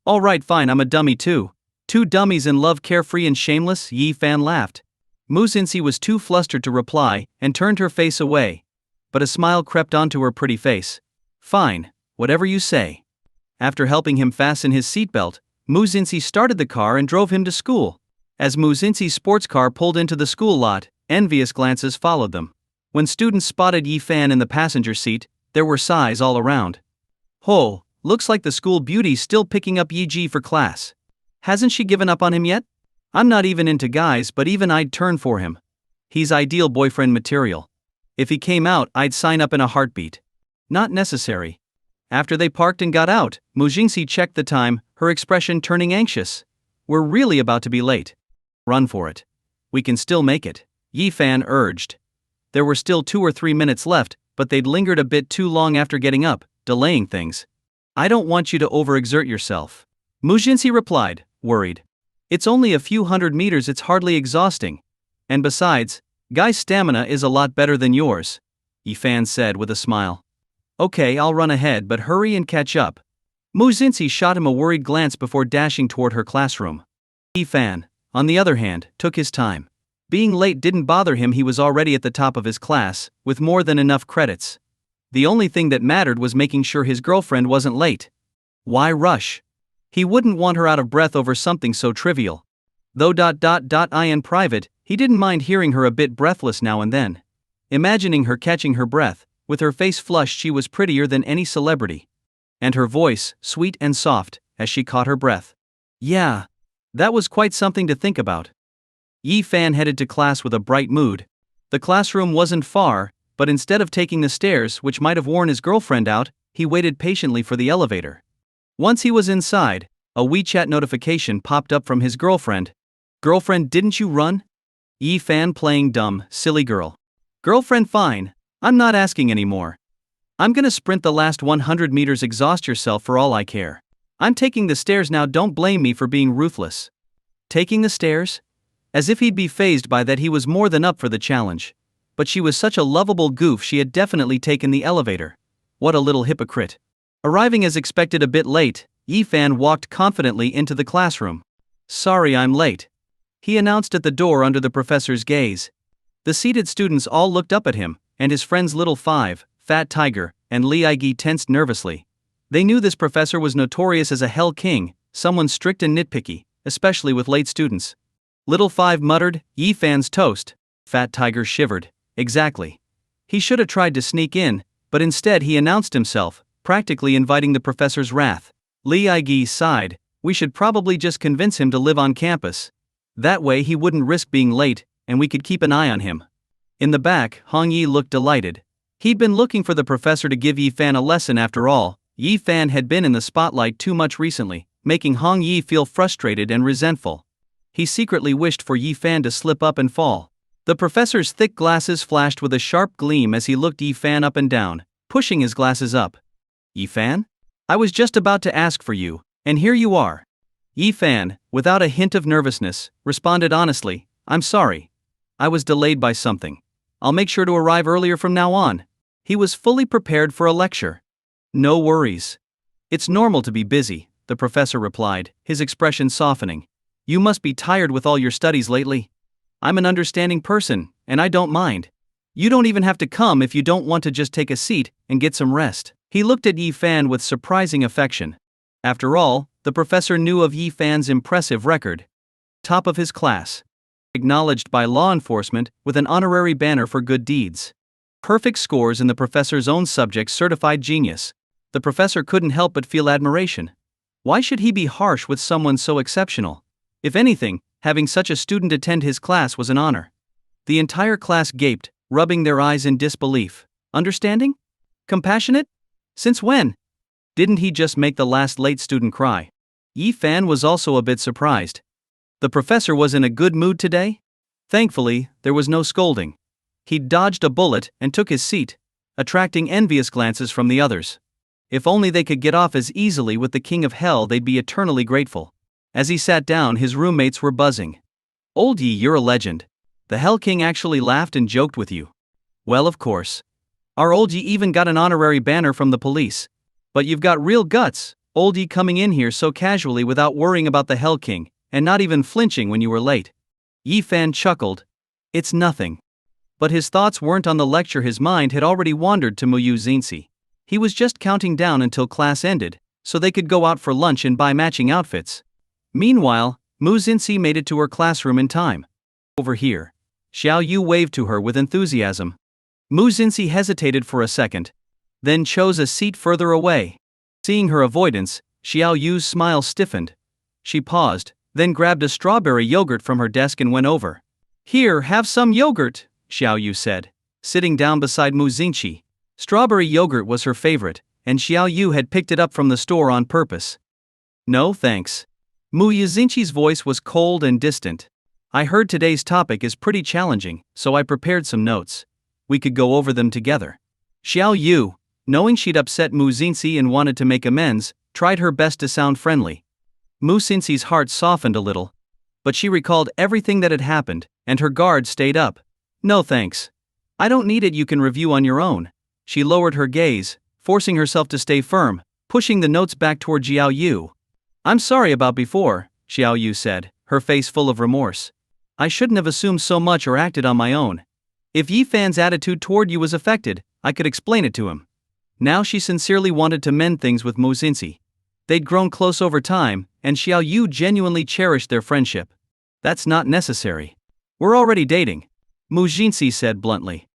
Alright, fine, I'm a dummy too. Two dummies in love, carefree and shameless, Yi Fan laughed. Mu Xinxi was too flustered to reply, and turned her face away. But a smile crept onto her pretty face. Fine, whatever you say. After helping him fasten his seatbelt, Mu Xinxi started the car and drove him to school. As Mu Xinxi's sports car pulled into the school lot, envious glances followed them. When students spotted Yi Fan in the passenger seat, there were sighs all around. Ho, looks like the school beauty's still picking up Yi Ji for class. Hasn't she given up on him yet? I'm not even into guys, but even I'd turn for him. He's ideal boyfriend material. If he came out, I'd sign up in a heartbeat. Not necessary. After they parked and got out, Mu Xinxi checked the time, her expression turning anxious. We're really about to be late. Run for it. We can still make it, Yi Fan urged. There were still 2 or 3 minutes left, but they'd lingered a bit too long after getting up, delaying things. I don't want you to overexert yourself, Mu Xinxi replied, worried. It's only a few hundred meters, it's hardly exhausting. And besides, Guy's stamina is a lot better than yours, Yifan said with a smile. Okay, I'll run ahead, but hurry and catch up. Mu Xinxi shot him a worried glance before dashing toward her classroom. Yifan, on the other hand, took his time. Being late didn't bother him, he was already at the top of his class, with more than enough credits. The only thing that mattered was making sure his girlfriend wasn't late. Why rush? He wouldn't want her out of breath over something so trivial. Though in private, he didn't mind hearing her a bit breathless now and then. Imagining her catching her breath, with her face flushed, she was prettier than any celebrity. And her voice, sweet and soft, as she caught her breath. Yeah, that was quite something to think about. Yifan headed to class with a bright mood. The classroom wasn't far, but instead of taking the stairs, which might have worn his girlfriend out, he waited patiently for the elevator. Once he was inside, a WeChat notification popped up from his girlfriend. Girlfriend, didn't you run? Yifan playing dumb, silly girl. Girlfriend, fine, I'm not asking anymore. I'm gonna sprint the last 100 meters, exhaust yourself for all I care. I'm taking the stairs now, don't blame me for being ruthless. Taking the stairs? As if he'd be fazed by that, he was more than up for the challenge. But she was such a lovable goof, she had definitely taken the elevator. What a little hypocrite. Arriving as expected a bit late, Yifan walked confidently into the classroom. Sorry I'm late, he announced at the door under the professor's gaze. The seated students all looked up at him, and his friends Little Five, Fat Tiger, and Li Aigi tensed nervously. They knew this professor was notorious as a hell king, someone strict and nitpicky, especially with late students. Little Five muttered, Yifan's toast. Fat Tiger shivered. Exactly. He should have tried to sneak in, but instead he announced himself, practically inviting the professor's wrath. Li Aigi sighed. We should probably just convince him to live on campus. That way he wouldn't risk being late, and we could keep an eye on him. In the back, Hong Yi looked delighted. He'd been looking for the professor to give Yifan a lesson after all. Yifan had been in the spotlight too much recently, making Hong Yi feel frustrated and resentful. He secretly wished for Yifan to slip up and fall. The professor's thick glasses flashed with a sharp gleam as he looked Yifan up and down, pushing his glasses up. Yifan? I was just about to ask for you, and here you are. Yifan, without a hint of nervousness, responded honestly, I'm sorry. I was delayed by something. I'll make sure to arrive earlier from now on. He was fully prepared for a lecture. No worries. It's normal to be busy, the professor replied, his expression softening. You must be tired with all your studies lately. I'm an understanding person, and I don't mind. You don't even have to come if you don't want to, just take a seat and get some rest. He looked at Yifan with surprising affection. After all, the professor knew of Yifan's impressive record. Top of his class. Acknowledged by law enforcement with an honorary banner for good deeds. Perfect scores in the professor's own subject, certified genius. The professor couldn't help but feel admiration. Why should he be harsh with someone so exceptional? If anything, having such a student attend his class was an honor. The entire class gaped, rubbing their eyes in disbelief. Understanding? Compassionate? Since when? Didn't he just make the last late student cry? Yifan was also a bit surprised. The professor was in a good mood today? Thankfully, there was no scolding. He dodged a bullet and took his seat, attracting envious glances from the others. If only they could get off as easily with the king of hell, they'd be eternally grateful. As he sat down, his roommates were buzzing. Old Yi, you're a legend. The Hell King actually laughed and joked with you. Well, of course. Our Old Yi even got an honorary banner from the police. But you've got real guts, Old Yi, coming in here so casually without worrying about the Hell King, and not even flinching when you were late. Yifan chuckled. It's nothing. But his thoughts weren't on the lecture, his mind had already wandered to Mu Xinxi. He was just counting down until class ended, so they could go out for lunch and buy matching outfits. Meanwhile, Mu Xinxi made it to her classroom in time. Over here. Xiao Yu waved to her with enthusiasm. Mu Xinxi hesitated for a second, then chose a seat further away. Seeing her avoidance, Xiao Yu's smile stiffened. She paused, then grabbed a strawberry yogurt from her desk and went over. Here, have some yogurt, Xiao Yu said, sitting down beside Mu Xinxi. Strawberry yogurt was her favorite, and Xiao Yu had picked it up from the store on purpose. No thanks. Mu Xinxi's voice was cold and distant. I heard today's topic is pretty challenging, so I prepared some notes. We could go over them together. Xiao Yu, knowing she'd upset Mu Xinxi and wanted to make amends, tried her best to sound friendly. Mu Xinxi's heart softened a little. But she recalled everything that had happened, and her guard stayed up. No thanks. I don't need it, you can review on your own. She lowered her gaze, forcing herself to stay firm, pushing the notes back toward Xiao Yu. I'm sorry about before, Xiao Yu said, her face full of remorse. I shouldn't have assumed so much or acted on my own. If Yi Fan's attitude toward you was affected, I could explain it to him. Now she sincerely wanted to mend things with Mu Xinxi. They'd grown close over time, and Xiao Yu genuinely cherished their friendship. That's not necessary. We're already dating, Mu Xinxi said bluntly.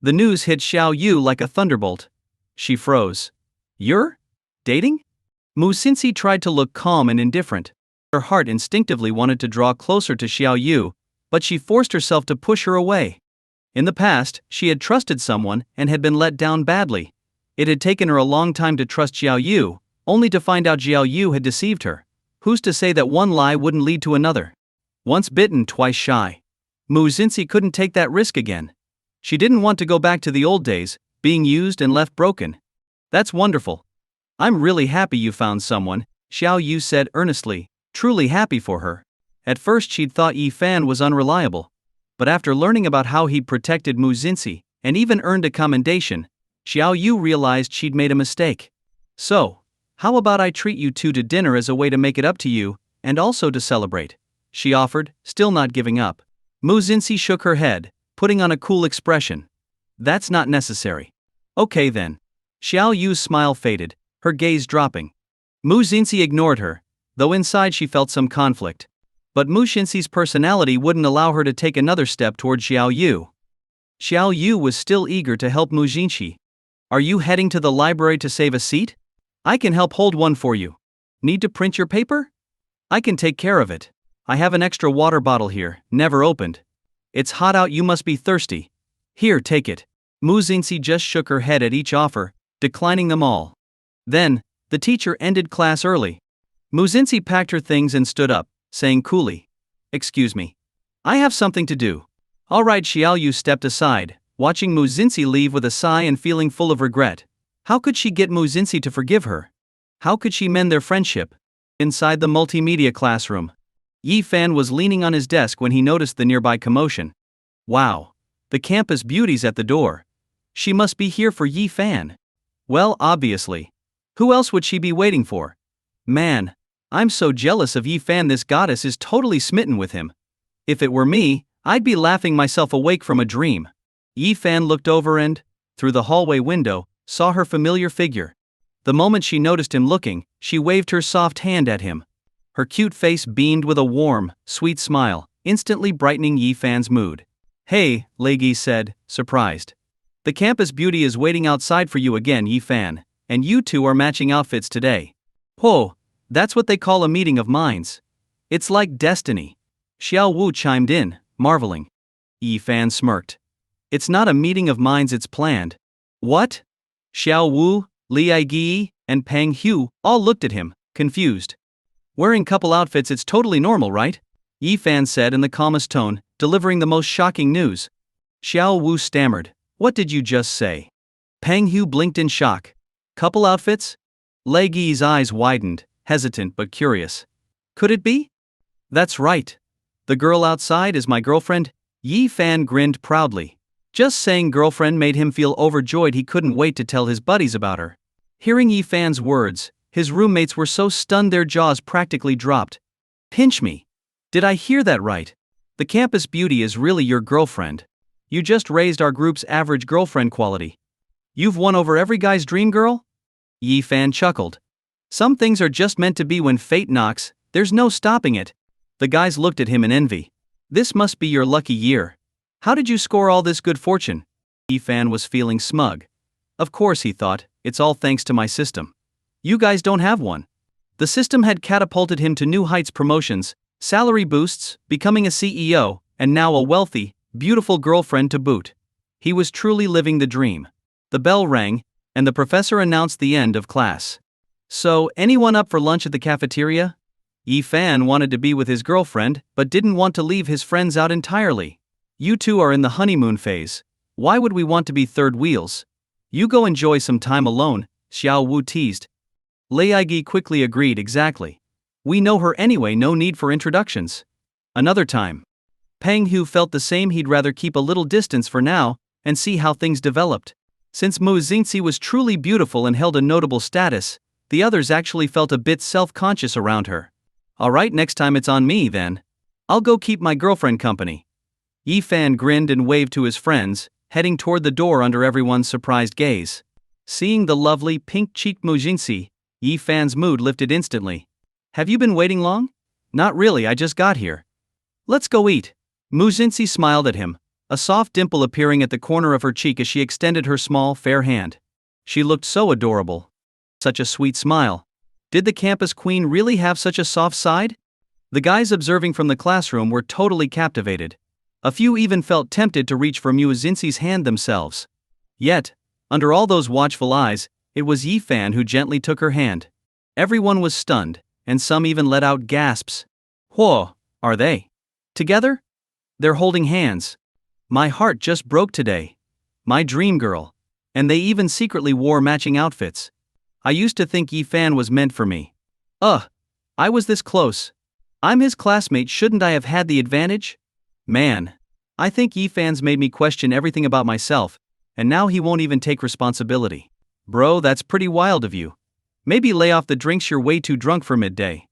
The news hit Xiao Yu like a thunderbolt. She froze. You're dating? Mu Xinxi tried to look calm and indifferent. Her heart instinctively wanted to draw closer to Xiao Yu, but she forced herself to push her away. In the past, she had trusted someone and had been let down badly. It had taken her a long time to trust Xiao Yu, only to find out Xiao Yu had deceived her. Who's to say that one lie wouldn't lead to another? Once bitten, twice shy. Mu Xinxi couldn't take that risk again. She didn't want to go back to the old days, being used and left broken. That's wonderful. I'm really happy you found someone, Xiao Yu said earnestly, truly happy for her. At first she'd thought Yi Fan was unreliable. But after learning about how he'd protected Mu Xinxi, and even earned a commendation, Xiao Yu realized she'd made a mistake. So, how about I treat you two to dinner as a way to make it up to you, and also to celebrate? She offered, still not giving up. Mu Xinxi shook her head, putting on a cool expression. That's not necessary. Okay then. Xiao Yu's smile faded, her gaze dropping. Mu Xinxi ignored her, though inside she felt some conflict. But Mu Xinxi's personality wouldn't allow her to take another step toward Xiao Yu. Xiao Yu was still eager to help Mu Xinxi. Are you heading to the library to save a seat? I can help hold one for you. Need to print your paper? I can take care of it. I have an extra water bottle here, never opened. It's hot out, you must be thirsty. Here, take it. Mu Xinxi just shook her head at each offer, declining them all. Then, the teacher ended class early. Mu Xinxi packed her things and stood up, saying coolly, Excuse me. I have something to do. All right, Xiao Yu stepped aside, watching Mu Xinxi leave with a sigh and feeling full of regret. How could she get Mu Xinxi to forgive her? How could she mend their friendship? Inside the multimedia classroom, Yi Fan was leaning on his desk when he noticed the nearby commotion. Wow. The campus beauty's at the door. She must be here for Yi Fan. Well, obviously. Who else would she be waiting for? Man, I'm so jealous of Yi Fan, this goddess is totally smitten with him. If it were me, I'd be laughing myself awake from a dream. Yi Fan looked over and, through the hallway window, saw her familiar figure. The moment she noticed him looking, she waved her soft hand at him. Her cute face beamed with a warm, sweet smile, instantly brightening Yi Fan's mood. Hey, Leggy said, surprised. The campus beauty is waiting outside for you again, Yi Fan, and you two are matching outfits today. Whoa, that's what they call a meeting of minds. It's like destiny. Xiao Wu chimed in, marveling. Yi Fan smirked. It's not a meeting of minds, it's planned. What? Xiao Wu, Li Aigyi, and Pang Hu all looked at him, confused. Wearing couple outfits, it's totally normal, right? Yi Fan said in the calmest tone, delivering the most shocking news. Xiao Wu stammered. What did you just say? Pang Hu blinked in shock. Couple outfits? Li Yi's eyes widened, hesitant but curious. Could it be? That's right. The girl outside is my girlfriend. Yi Fan grinned proudly. Just saying girlfriend made him feel overjoyed he couldn't wait to tell his buddies about her. Hearing Yi Fan's words, his roommates were so stunned their jaws practically dropped. Pinch me. Did I hear that right? The campus beauty is really your girlfriend. You just raised our group's average girlfriend quality. You've won over every guy's dream girl? Yi Fan chuckled. Some things are just meant to be. When fate knocks, there's no stopping it. The guys looked at him in envy. This must be your lucky year. How did you score all this good fortune? Yi Fan was feeling smug. Of course, he thought, it's all thanks to my system. You guys don't have one. The system had catapulted him to new heights, promotions, salary boosts, becoming a CEO, and now a wealthy, beautiful girlfriend to boot. He was truly living the dream. The bell rang, and the professor announced the end of class. So, anyone up for lunch at the cafeteria? Yi Fan wanted to be with his girlfriend, but didn't want to leave his friends out entirely. You two are in the honeymoon phase. Why would we want to be third wheels? You go enjoy some time alone, Xiao Wu teased. Li Aigyi quickly agreed, exactly. We know her anyway, no need for introductions. Another time. Pang Hu felt the same. He'd rather keep a little distance for now and see how things developed. Since Mu Xingxi was truly beautiful and held a notable status, the others actually felt a bit self-conscious around her. Alright, next time it's on me then. I'll go keep my girlfriend company. Yi Fan grinned and waved to his friends, heading toward the door under everyone's surprised gaze. Seeing the lovely pink-cheeked Mu Xingxi, Yi Fan's mood lifted instantly. Have you been waiting long? Not really, I just got here. Let's go eat. Mu Xingxi smiled at him, a soft dimple appearing at the corner of her cheek as she extended her small, fair hand. She looked so adorable. Such a sweet smile. Did the campus queen really have such a soft side? The guys observing from the classroom were totally captivated. A few even felt tempted to reach for Mu Xingxi's hand themselves. Yet, under all those watchful eyes, it was Yi Fan who gently took her hand. Everyone was stunned, and some even let out gasps. Whoa, are they together? They're holding hands. My heart just broke today. My dream girl. And they even secretly wore matching outfits. I used to think Yi Fan was meant for me. I was this close. I'm his classmate, shouldn't I have had the advantage? Man. I think Yi Fan's made me question everything about myself, and now he won't even take responsibility. Bro, that's pretty wild of you. Maybe lay off the drinks, you're way too drunk for midday.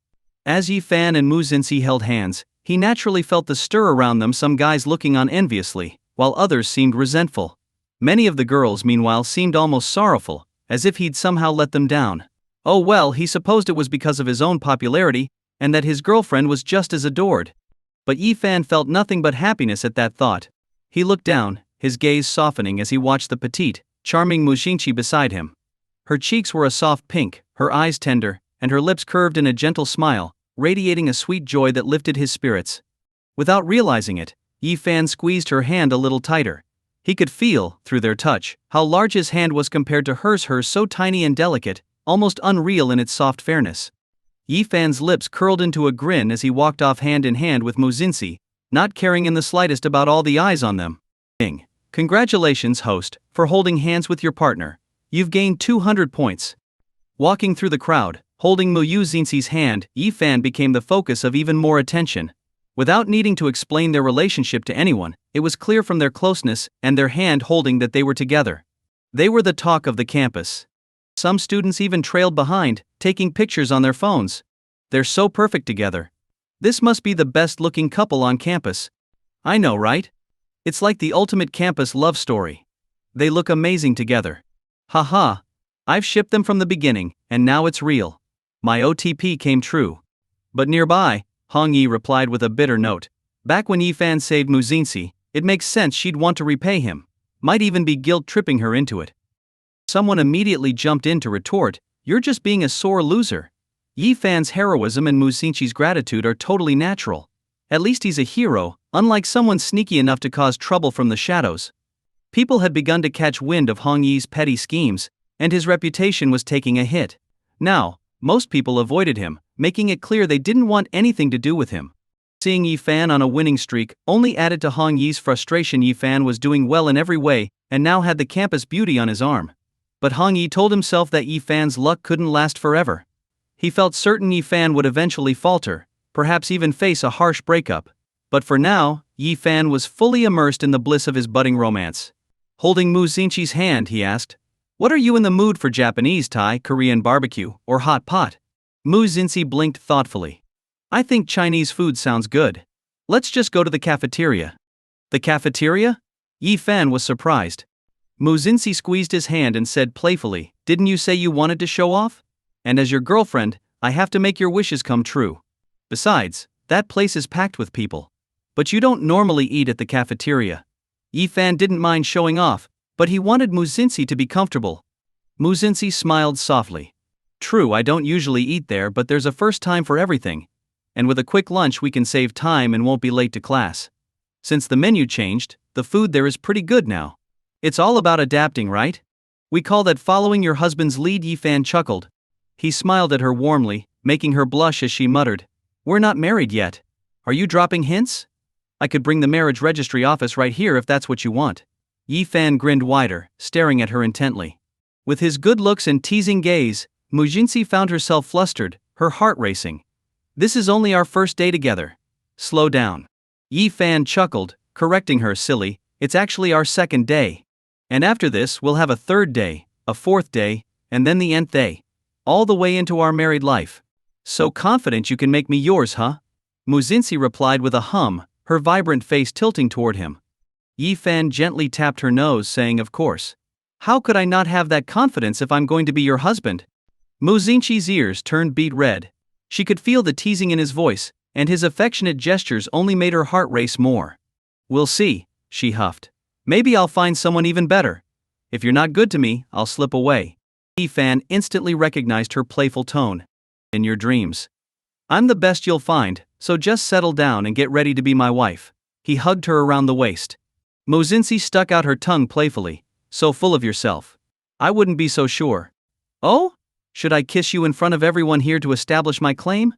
As Yi Fan and Mu Xingxi held hands, he naturally felt the stir around them, some guys looking on enviously, while others seemed resentful. Many of the girls, meanwhile, seemed almost sorrowful, as if he'd somehow let them down. Oh well, he supposed it was because of his own popularity, and that his girlfriend was just as adored. But Yi Fan felt nothing but happiness at that thought. He looked down, his gaze softening as he watched the petite, charming Mu Xingxi beside him. Her cheeks were a soft pink, her eyes tender, and her lips curved in a gentle smile, radiating a sweet joy that lifted his spirits. Without realizing it, Yi Fan squeezed her hand a little tighter. He could feel, through their touch, how large his hand was compared to hers so tiny and delicate, almost unreal in its soft fairness. Yi Fan's lips curled into a grin as he walked off hand in hand with Mu Xingxi, not caring in the slightest about all the eyes on them. Congratulations, host, for holding hands with your partner. You've gained 200 points. Walking through the crowd, holding Mu Xingxi's hand, Yi Fan became the focus of even more attention. Without needing to explain their relationship to anyone, it was clear from their closeness and their hand holding that they were together. They were the talk of the campus. Some students even trailed behind, taking pictures on their phones. They're so perfect together. This must be the best-looking couple on campus. I know, right? It's like the ultimate campus love story. They look amazing together. Haha. I've shipped them from the beginning, and now it's real. My OTP came true. But nearby, Hong Yi replied with a bitter note. Back when Yi Fan saved Mu Xingxi, it makes sense she'd want to repay him. Might even be guilt-tripping her into it. Someone immediately jumped in to retort, you're just being a sore loser. Yi Fan's heroism and Mu Xingxi's gratitude are totally natural. At least he's a hero, unlike someone sneaky enough to cause trouble from the shadows. People had begun to catch wind of Hong Yi's petty schemes, and his reputation was taking a hit. Now, most people avoided him, making it clear they didn't want anything to do with him. Seeing Yi Fan on a winning streak only added to Hong Yi's frustration. Yi Fan was doing well in every way, and now had the campus beauty on his arm. But Hong Yi told himself that Yi Fan's luck couldn't last forever. He felt certain Yi Fan would eventually falter, perhaps even face a harsh breakup. But for now, Yi Fan was fully immersed in the bliss of his budding romance. Holding Mu Xingxi's hand, he asked, what are you in the mood for, Japanese, Thai, Korean barbecue, or hot pot? Mu Xingxi blinked thoughtfully. I think Chinese food sounds good. Let's just go to the cafeteria. The cafeteria? Yi Fan was surprised. Mu Xingxi squeezed his hand and said playfully, didn't you say you wanted to show off? And as your girlfriend, I have to make your wishes come true. Besides, that place is packed with people. But you don't normally eat at the cafeteria. Yi Fan didn't mind showing off, but he wanted Mu Xingxi to be comfortable. Mu Xingxi smiled softly. True, I don't usually eat there, but there's a first time for everything. And with a quick lunch we can save time and won't be late to class. Since the menu changed, the food there is pretty good now. It's all about adapting, right? We call that following your husband's lead. Yi Fan chuckled. He smiled at her warmly, making her blush as she muttered, we're not married yet. Are you dropping hints? I could bring the marriage registry office right here if that's what you want. Yi Fan grinned wider, staring at her intently. With his good looks and teasing gaze, Mu Xingxi found herself flustered, her heart racing. This is only our first day together. slow down. Yi Fan chuckled, correcting her, silly, it's actually our second day. And after this we'll have a third day, a fourth day, and then the nth day. All the way into our married life. So confident you can make me yours, huh? Muzinsi replied with a hum, her vibrant face tilting toward him. Yi Fan gently tapped her nose, saying, of course. How could I not have that confidence if I'm going to be your husband? Muzinchi's ears turned beet red. She could feel the teasing in his voice, and his affectionate gestures only made her heart race more. We'll see, she huffed. Maybe I'll find someone even better. If you're not good to me, I'll slip away. Yi Fan instantly recognized her playful tone. In your dreams. I'm the best you'll find, so just settle down and get ready to be my wife. He hugged her around the waist. Muzinsi stuck out her tongue playfully. So full of yourself. I wouldn't be so sure. Oh? Should I kiss you in front of everyone here to establish my claim?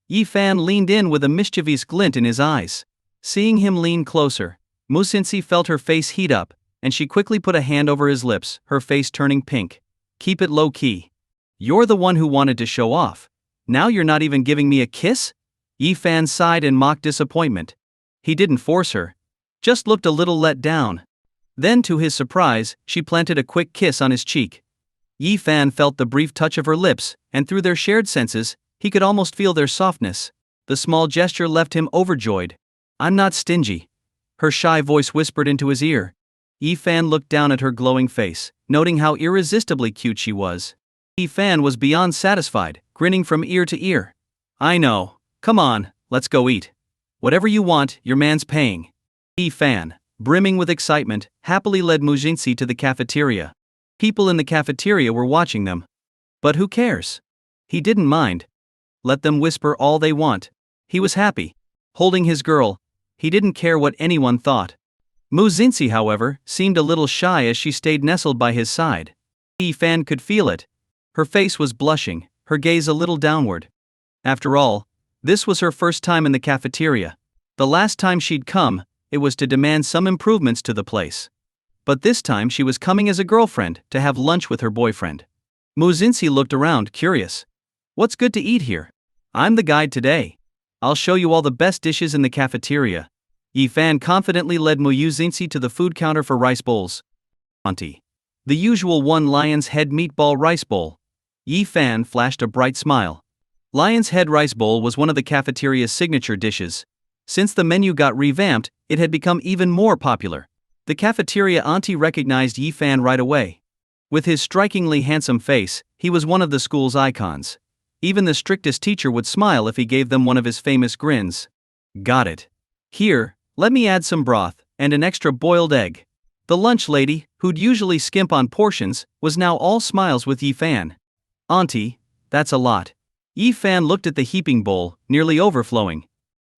Yi Fan leaned in with a mischievous glint in his eyes. Seeing him lean closer, Muzinsi felt her face heat up, and she quickly put a hand over his lips, her face turning pink. Keep it low-key. You're the one who wanted to show off. Now you're not even giving me a kiss? Yi Fan sighed in mock disappointment. He didn't force her. Just looked a little let down. Then, to his surprise, she planted a quick kiss on his cheek. Yi Fan felt the brief touch of her lips, and through their shared senses, he could almost feel their softness. The small gesture left him overjoyed. I'm not stingy. Her shy voice whispered into his ear. Yi Fan looked down at her glowing face, noting how irresistibly cute she was. Yi Fan was beyond satisfied, grinning from ear to ear. I know. Come on, let's go eat. Whatever you want, your man's paying. Yi Fan, brimming with excitement, happily led Muzinsi to the cafeteria. People in the cafeteria were watching them. But who cares? He didn't mind. Let them whisper all they want. He was happy. Holding his girl, he didn't care what anyone thought. Muzinsi, however, seemed a little shy as she stayed nestled by his side. Yi Fan could feel it. Her face was blushing, her gaze a little downward. After all, this was her first time in the cafeteria. The last time she'd come, it was to demand some improvements to the place. But this time she was coming as a girlfriend, to have lunch with her boyfriend. Muzinsi looked around, curious. What's good to eat here? I'm the guide today. I'll show you all the best dishes in the cafeteria. Yi Fan confidently led Muzinsi to the food counter for rice bowls. Auntie. The usual one lion's head meatball rice bowl. Yi Fan flashed a bright smile. Lion's head rice bowl was one of the cafeteria's signature dishes. Since the menu got revamped, it had become even more popular. The cafeteria auntie recognized Yi Fan right away. With his strikingly handsome face, he was one of the school's icons. Even the strictest teacher would smile if he gave them one of his famous grins. Got it. Here, let me add some broth, and an extra boiled egg. The lunch lady, who'd usually skimp on portions, was now all smiles with Yi Fan. Auntie, that's a lot. Yi Fan looked at the heaping bowl, nearly overflowing.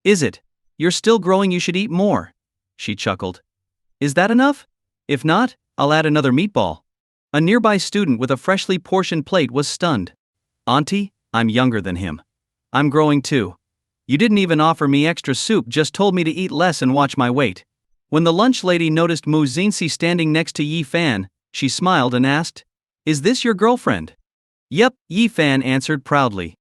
Is it? You're still growing, you should eat more. She chuckled. Is that enough? If not, I'll add another meatball. A nearby student with a freshly portioned plate was stunned. Auntie, I'm younger than him. I'm growing too. You didn't even offer me extra soup, just told me to eat less and watch my weight. When the lunch lady noticed Muzinsi standing next to Yi Fan, she smiled and asked, Is this your girlfriend? Yep, Yi Fan answered proudly.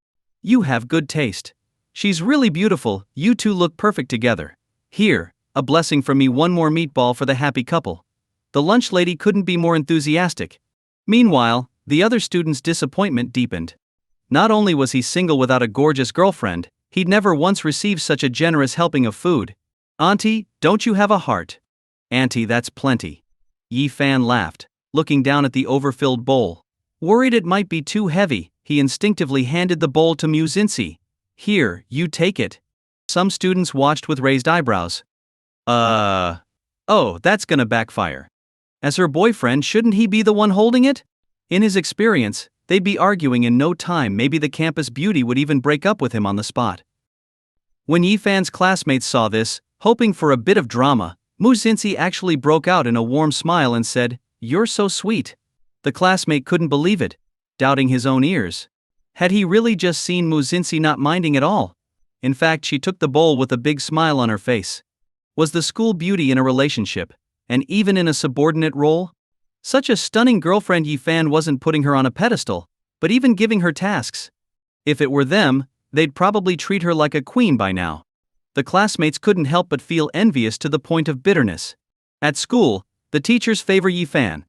You have good taste. She's really beautiful, you two look perfect together. Here, a blessing from me, one more meatball for the happy couple. The lunch lady couldn't be more enthusiastic. Meanwhile, the other student's disappointment deepened. Not only was he single without a gorgeous girlfriend, he'd never once received such a generous helping of food. Auntie, don't you have a heart? Auntie, that's plenty. Yi Fan laughed, looking down at the overfilled bowl. Worried it might be too heavy, he instinctively handed the bowl to Muzinsi. Here, you take it. Some students watched with raised eyebrows. Oh, that's gonna backfire. As her boyfriend, shouldn't he be the one holding it? In his experience, they'd be arguing in no time. Maybe the campus beauty would even break up with him on the spot. When Yi Fan's classmates saw this, hoping for a bit of drama, Muzinsi actually broke out in a warm smile and said, You're so sweet. The classmate couldn't believe it, doubting his own ears. Had he really just seen Muzinsi not minding at all? In fact, she took the bowl with a big smile on her face. Was the school beauty in a relationship, and even in a subordinate role? Such a stunning girlfriend, Yi Fan wasn't putting her on a pedestal, but even giving her tasks. If it were them, they'd probably treat her like a queen by now. The classmates couldn't help but feel envious to the point of bitterness. At school, the teachers favor Yi Fan.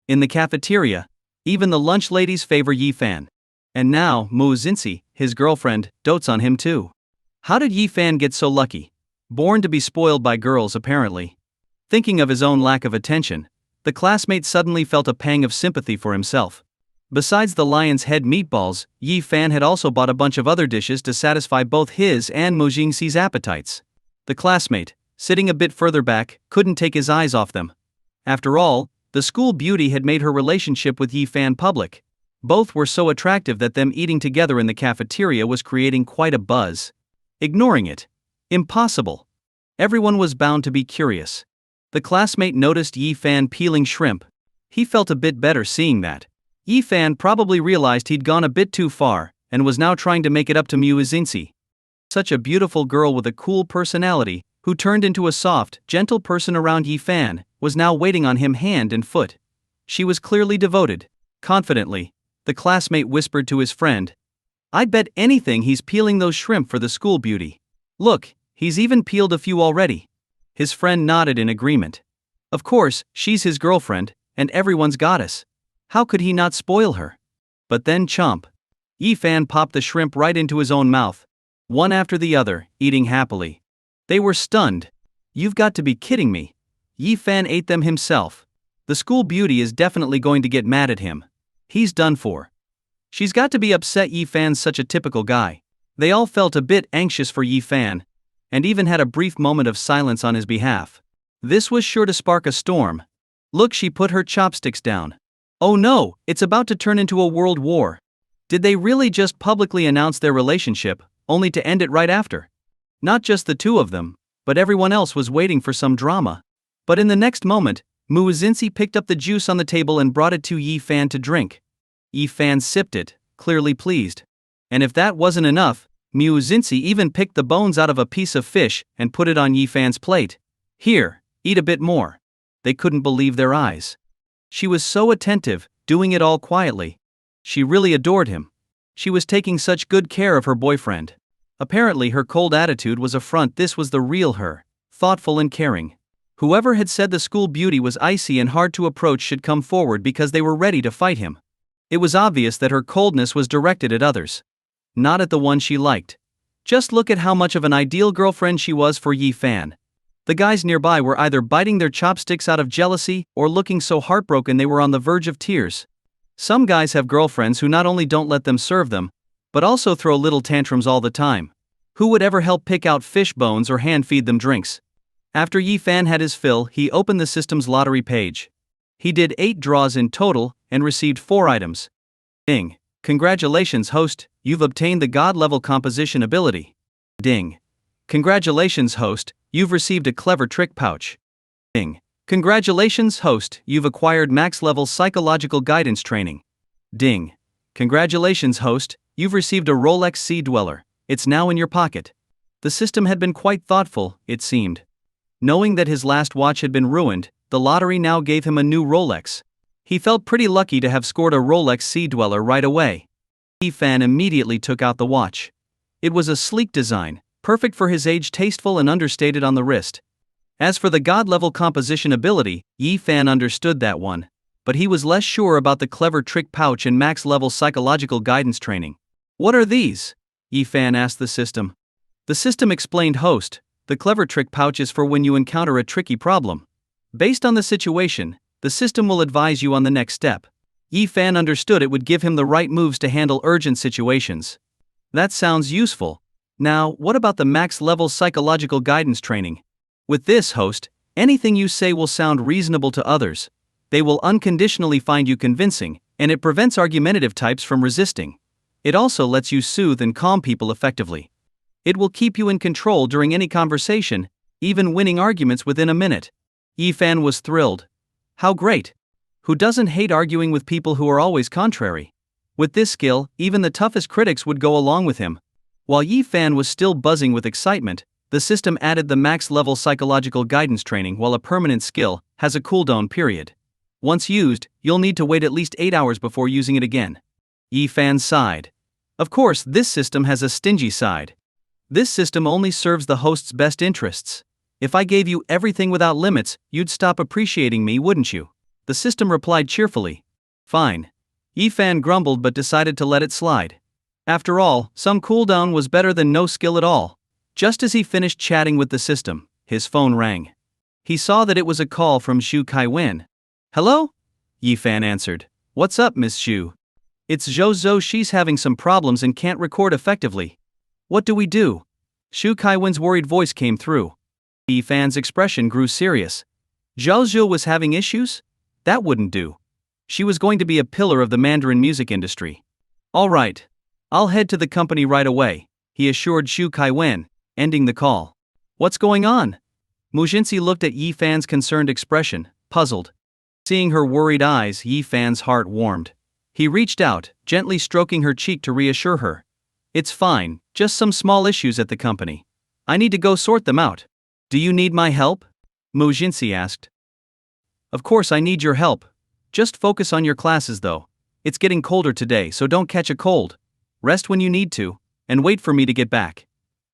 In the cafeteria, even the lunch ladies favor Yi Fan. And now, Mu Xinxi, his girlfriend, dotes on him too. How did Yi Fan get so lucky? Born to be spoiled by girls, apparently. Thinking of his own lack of attention, the classmate suddenly felt a pang of sympathy for himself. Besides the lion's head meatballs, Yi Fan had also bought a bunch of other dishes to satisfy both his and Mu Xinxi's appetites. The classmate, sitting a bit further back, couldn't take his eyes off them. After all, the school beauty had made her relationship with Yi Fan public. Both were so attractive that them eating together in the cafeteria was creating quite a buzz. Ignoring it? Impossible. Everyone was bound to be curious. The classmate noticed Yi Fan peeling shrimp. He felt a bit better seeing that. Yi Fan probably realized he'd gone a bit too far, and was now trying to make it up to Mu Xinxi. Such a beautiful girl with a cool personality, who turned into a soft, gentle person around Yi Fan, was now waiting on him hand and foot. She was clearly devoted. Confidently, the classmate whispered to his friend, "I'd bet anything he's peeling those shrimp for the school beauty. Look, he's even peeled a few already." His friend nodded in agreement. Of course, she's his girlfriend, and everyone's goddess. How could he not spoil her? But then chomp. Yi Fan popped the shrimp right into his own mouth. One after the other, eating happily. They were stunned. "You've got to be kidding me." Yi Fan ate them himself. The school beauty is definitely going to get mad at him. He's done for. She's got to be upset Yi Fan's such a typical guy. They all felt a bit anxious for Yi Fan, and even had a brief moment of silence on his behalf. This was sure to spark a storm. Look, she put her chopsticks down. Oh no, it's about to turn into a world war. Did they really just publicly announce their relationship, only to end it right after? Not just the two of them, but everyone else was waiting for some drama. But in the next moment, Mu Xinxi picked up the juice on the table and brought it to Yi Fan to drink. Yi Fan sipped it, clearly pleased. And if that wasn't enough, Mu Xinxi even picked the bones out of a piece of fish and put it on Yi Fan's plate. "Here, eat a bit more." They couldn't believe their eyes. She was so attentive, doing it all quietly. She really adored him. She was taking such good care of her boyfriend. Apparently her cold attitude was a front. This was the real her, thoughtful and caring. Whoever had said the school beauty was icy and hard to approach should come forward, because they were ready to fight him. It was obvious that her coldness was directed at others, not at the one she liked. Just look at how much of an ideal girlfriend she was for Yi Fan. The guys nearby were either biting their chopsticks out of jealousy or looking so heartbroken they were on the verge of tears. Some guys have girlfriends who not only don't let them serve them, but also throw little tantrums all the time. Who would ever help pick out fish bones or hand feed them drinks? After Yi Fan had his fill, he opened the system's lottery page. He did 8 draws in total, and received 4 items. Ding. Congratulations, host, you've obtained the God-level composition ability. Ding. Congratulations, host, you've received a clever trick pouch. Ding. Congratulations, host, you've acquired max-level psychological guidance training. Ding. Congratulations, host, you've received a Rolex Sea Dweller. It's now in your pocket. The system had been quite thoughtful, it seemed. Knowing that his last watch had been ruined, the lottery now gave him a new Rolex. He felt pretty lucky to have scored a Rolex Sea Dweller right away. Yi Fan immediately took out the watch. It was a sleek design, perfect for his age, tasteful and understated on the wrist. As for the God-level composition ability, Yi Fan understood that one, but he was less sure about the clever trick pouch and max-level psychological guidance training. What are these? Yi Fan asked the system. The system explained, host, the clever trick pouch is for when you encounter a tricky problem. Based on the situation, the system will advise you on the next step. Yi Fan understood it would give him the right moves to handle urgent situations. That sounds useful. Now, what about the max-level psychological guidance training? With this, host, anything you say will sound reasonable to others. They will unconditionally find you convincing, and it prevents argumentative types from resisting. It also lets you soothe and calm people effectively. It will keep you in control during any conversation, even winning arguments within a minute. Yi Fan was thrilled. How great! Who doesn't hate arguing with people who are always contrary? With this skill, even the toughest critics would go along with him. While Yi Fan was still buzzing with excitement, the system added the max-level psychological guidance training. While a permanent skill has a cooldown period. Once used, you'll need to wait at least 8 hours before using it again. Yi Fan sighed. Of course, this system has a stingy side. This system only serves the host's best interests. If I gave you everything without limits, you'd stop appreciating me, wouldn't you? The system replied cheerfully. Fine. Yi-fan grumbled but decided to let it slide. After all, some cooldown was better than no skill at all. Just as he finished chatting with the system, his phone rang. He saw that it was a call from Xu Kaiwen. Hello? Yi-fan answered. What's up, Miss Xu? It's Zhou Zhou. She's having some problems and can't record effectively. What do we do? Xu Kaiwen's worried voice came through. Yi-fan's expression grew serious. Zhou Zhou was having issues? That wouldn't do. She was going to be a pillar of the Mandarin music industry. All right. I'll head to the company right away, he assured Xu Kaiwen, ending the call. What's going on? Mujinsi looked at Yi-fan's concerned expression, puzzled. Seeing her worried eyes, Yi-fan's heart warmed. He reached out, gently stroking her cheek to reassure her. It's fine, just some small issues at the company. I need to go sort them out. Do you need my help? Mujinsi asked. Of course I need your help. Just focus on your classes though. It's getting colder today, so don't catch a cold. Rest when you need to, and wait for me to get back.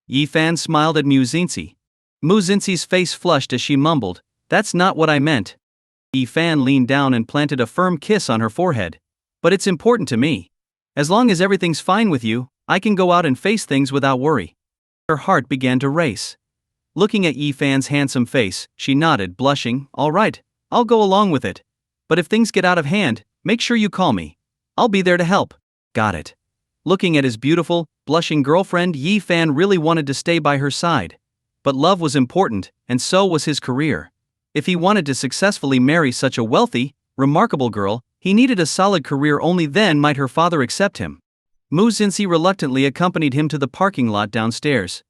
Yi-fan smiled at Mujinsi. Mujinsi's face flushed as she mumbled, That's not what I meant. Yi-fan leaned down and planted a firm kiss on her forehead. But it's important to me. As long as everything's fine with you, I can go out and face things without worry. Her heart began to race. Looking at Yi-fan's handsome face, she nodded, blushing. All right, I'll go along with it. But if things get out of hand, make sure you call me. I'll be there to help. Got it. Looking at his beautiful, blushing girlfriend, Yi-fan really wanted to stay by her side. But love was important, and so was his career. If he wanted to successfully marry such a wealthy, remarkable girl, he needed a solid career. Only then might her father accept him. Mujinsi reluctantly accompanied him to the parking lot downstairs.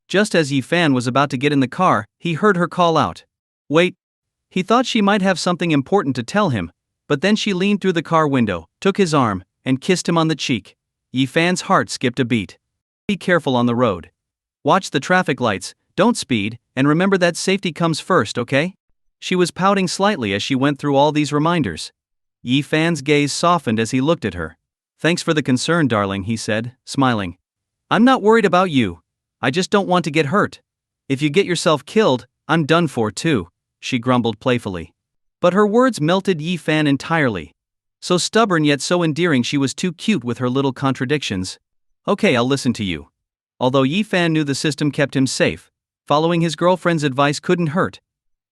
Just as Yi-fan was about to get in the car, he heard her call out. Wait. He thought she might have something important to tell him, but then she leaned through the car window, took his arm, and kissed him on the cheek. Yi-fan's heart skipped a beat. Be careful on the road. Watch the traffic lights, don't speed, and remember that safety comes first, okay? She was pouting slightly as she went through all these reminders. Yi-fan's gaze softened as he looked at her. Thanks for the concern, darling, he said, smiling. I'm not worried about you. I just don't want to get hurt. If you get yourself killed, I'm done for too, she grumbled playfully. But her words melted Yi-fan entirely. So stubborn yet so endearing, she was too cute with her little contradictions. Okay, I'll listen to you. Although Yi-fan knew the system kept him safe, following his girlfriend's advice couldn't hurt.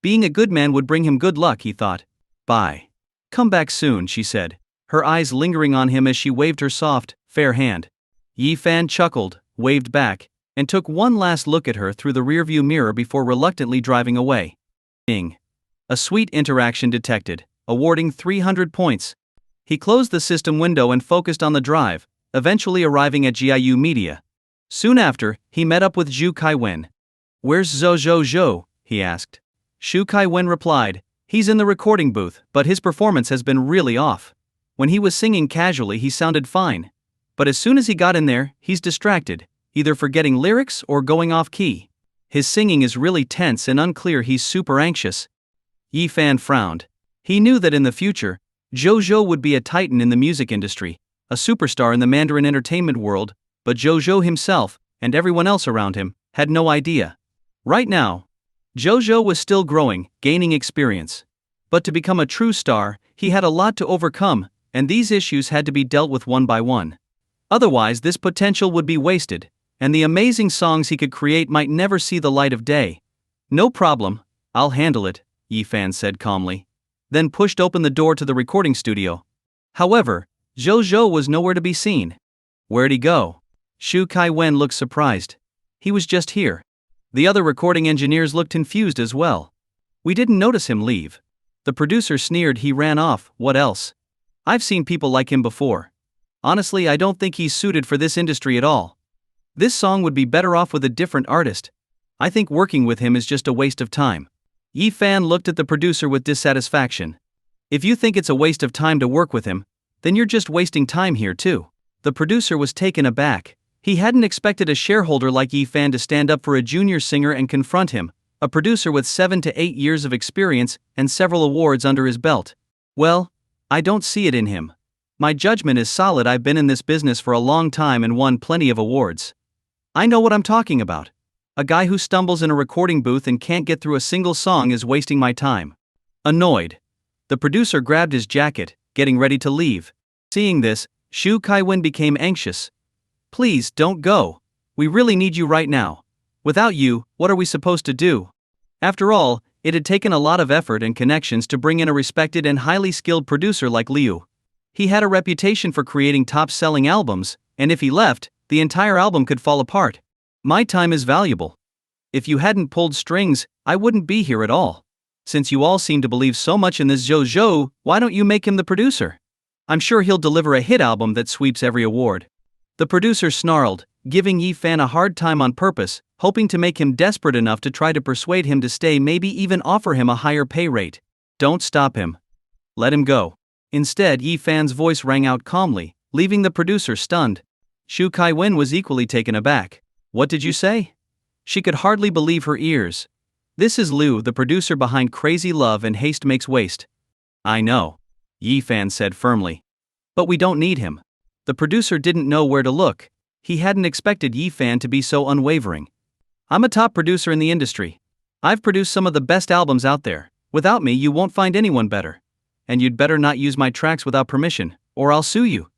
Being a good man would bring him good luck, he thought. Bye. Come back soon, she said, her eyes lingering on him as she waved her soft, fair hand. Yi-fan chuckled, waved back, and took one last look at her through the rearview mirror before reluctantly driving away. Ding. A sweet interaction detected, awarding 300 points. He closed the system window and focused on the drive, eventually arriving at GIU Media. Soon after, he met up with Xu Kaiwen. Where's Zhou Zhou Zhou? He asked. Xu Kaiwen replied, he's in the recording booth, but his performance has been really off. When he was singing casually, he sounded fine. But as soon as he got in there, he's distracted, either forgetting lyrics or going off key. His singing is really tense and unclear. He's super anxious. Yi-fan frowned. He knew that in the future, Zhou Zhou would be a titan in the music industry, a superstar in the Mandarin entertainment world, but Zhou Zhou himself, and everyone else around him, had no idea. Right now, Zhou Zhou was still growing, gaining experience. But to become a true star, he had a lot to overcome, and these issues had to be dealt with one by one. Otherwise, this potential would be wasted, and the amazing songs he could create might never see the light of day. No problem, I'll handle it, Yi-fan said calmly, then pushed open the door to the recording studio. However, Zhou Zhou was nowhere to be seen. Where'd he go? Xu Kaiwen looked surprised. He was just here. The other recording engineers looked confused as well. We didn't notice him leave. The producer sneered. He ran off. What else? I've seen people like him before. Honestly, I don't think he's suited for this industry at all. This song would be better off with a different artist. I think working with him is just a waste of time. Yi-fan looked at the producer with dissatisfaction. If you think it's a waste of time to work with him, then you're just wasting time here too. The producer was taken aback. He hadn't expected a shareholder like Yi-fan to stand up for a junior singer and confront him, a producer with 7 to 8 years of experience and several awards under his belt. Well, I don't see it in him. My judgment is solid. I've been in this business for a long time and won plenty of awards. I know what I'm talking about. A guy who stumbles in a recording booth and can't get through a single song is wasting my time. Annoyed, the producer grabbed his jacket, getting ready to leave. Seeing this, Shu Kai-wen became anxious. Please, don't go. We really need you right now. Without you, what are we supposed to do? After all, it had taken a lot of effort and connections to bring in a respected and highly skilled producer like Liu. He had a reputation for creating top-selling albums, and if he left, the entire album could fall apart. My time is valuable. If you hadn't pulled strings, I wouldn't be here at all. Since you all seem to believe so much in this Zhou, why don't you make him the producer? I'm sure he'll deliver a hit album that sweeps every award. The producer snarled, giving Yi Fan a hard time on purpose, hoping to make him desperate enough to try to persuade him to stay, maybe even offer him a higher pay rate. Don't stop him. Let him go. Instead, Yi Fan's voice rang out calmly, leaving the producer stunned. Shu Kai-wen was equally taken aback. What did you say? She could hardly believe her ears. This is Liu, the producer behind Crazy Love and Haste Makes Waste. I know, Yi Fan said firmly. But we don't need him. The producer didn't know where to look. He hadn't expected Yi Fan to be so unwavering. I'm a top producer in the industry. I've produced some of the best albums out there. Without me, you won't find anyone better. And you'd better not use my tracks without permission, or I'll sue you.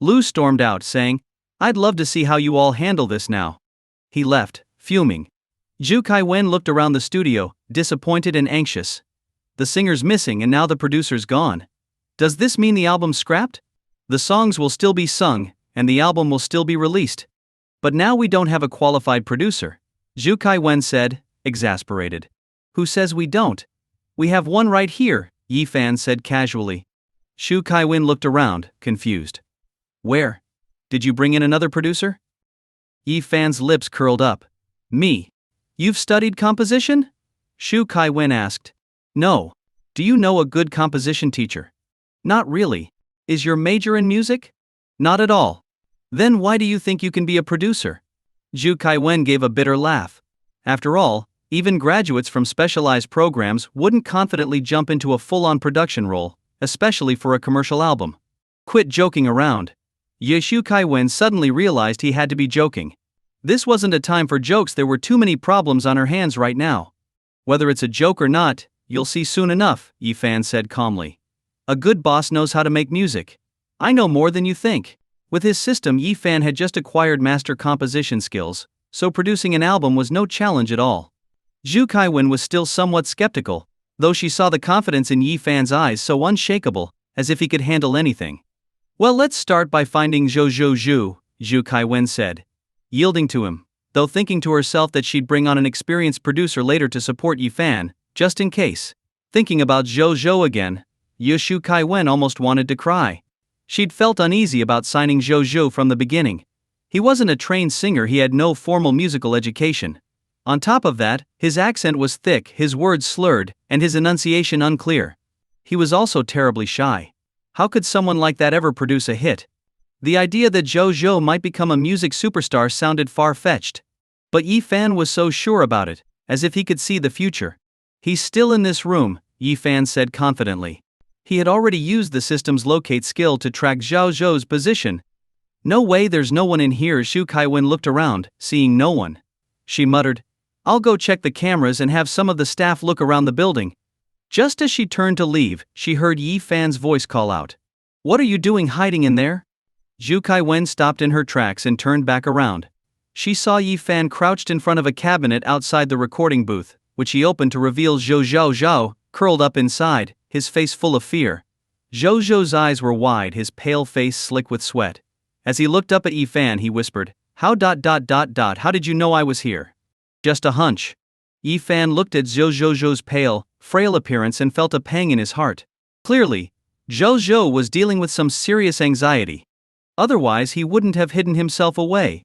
Liu stormed out, saying, I'd love to see how you all handle this now. He left, fuming. Zhu Kai-wen looked around the studio, disappointed and anxious. The singer's missing and now the producer's gone. Does this mean the album's scrapped? The songs will still be sung, and the album will still be released. But now we don't have a qualified producer. Zhu Kai-wen said, exasperated. Who says we don't? We have one right here, Yi Fan said casually. Shu Kai-wen looked around, confused. Where? Did you bring in another producer? Yi Fan's lips curled up. Me? You've studied composition? Shu Kai-wen asked. No. Do you know a good composition teacher? Not really. Is your major in music? Not at all. Then why do you think you can be a producer? Zhu Kai-wen gave a bitter laugh. After all, even graduates from specialized programs wouldn't confidently jump into a full-on production role, especially for a commercial album. Quit joking around. Shu Kai-wen suddenly realized he had to be joking. This wasn't a time for jokes, there were too many problems on her hands right now. Whether it's a joke or not, you'll see soon enough, Yi Fan said calmly. A good boss knows how to make music. I know more than you think. With his system, Yi Fan had just acquired master composition skills, so producing an album was no challenge at all. Zhu Kai-wen was still somewhat skeptical, though she saw the confidence in Yi Fan's eyes so unshakable, as if he could handle anything. Well, let's start by finding Zhou, Zhu Kai-wen said, yielding to him, though thinking to herself that she'd bring on an experienced producer later to support Yi Fan, just in case. Thinking about Zhou again, Shu Kai-wen almost wanted to cry. She'd felt uneasy about signing Zhou from the beginning. He wasn't a trained singer, he had no formal musical education. On top of that, his accent was thick, his words slurred, and his enunciation unclear. He was also terribly shy. How could someone like that ever produce a hit? The idea that Zhou might become a music superstar sounded far-fetched. But Yi Fan was so sure about it, as if he could see the future. He's still in this room, Yi Fan said confidently. He had already used the system's locate skill to track Zhou's position. No way, there's no one in here. Shu Kai-wen looked around, seeing no one. She muttered, I'll go check the cameras and have some of the staff look around the building. Just as she turned to leave, she heard Yi Fan's voice call out. What are you doing hiding in there? Zhu Kai-wen stopped in her tracks and turned back around. She saw Yi Fan crouched in front of a cabinet outside the recording booth, which he opened to reveal Zhou, curled up inside, his face full of fear. Zhou's eyes were wide, his pale face slick with sweat. As he looked up at Yi Fan, he whispered, How did you know I was here? Just a hunch. Yi Fan looked at Zhou's pale, frail appearance and felt a pang in his heart. Clearly, Zhou was dealing with some serious anxiety. Otherwise, he wouldn't have hidden himself away.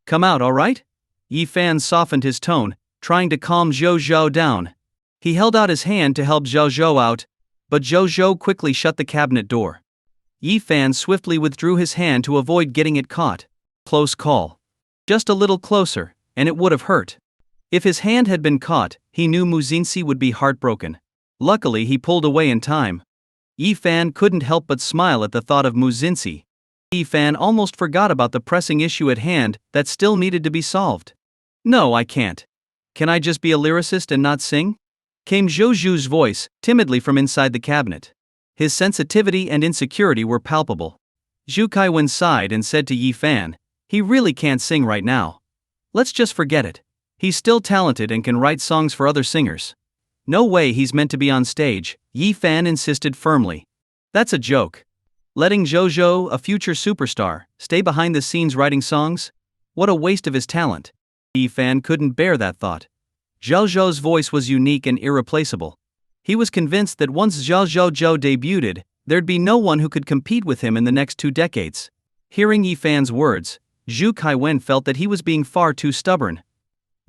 Come out, all right? Yi Fan softened his tone, trying to calm Zhou down. He held out his hand to help Zhou out, but Zhou quickly shut the cabinet door. Yi Fan swiftly withdrew his hand to avoid getting it caught. Close call. Just a little closer, and it would have hurt. If his hand had been caught, he knew Muzinsi would be heartbroken. Luckily, he pulled away in time. Yi Fan couldn't help but smile at the thought of Muzinsi. Yi Fan almost forgot about the pressing issue at hand that still needed to be solved. No, I can't. Can I just be a lyricist and not sing? Came Zhou Zhu's voice, timidly from inside the cabinet. His sensitivity and insecurity were palpable. Zhu Kaiwen sighed and said to Yi Fan, he really can't sing right now. Let's just forget it. He's still talented and can write songs for other singers. No way he's meant to be on stage, Yi Fan insisted firmly. That's a joke. Letting Zhou Zhou, a future superstar, stay behind the scenes writing songs? What a waste of his talent. Yi Fan couldn't bear that thought. Zhou Zhou's voice was unique and irreplaceable. He was convinced that once Zhou Zhou debuted, there'd be no one who could compete with him in the next 2 decades. Hearing Yi Fan's words, Zhu Kaiwen felt that he was being far too stubborn.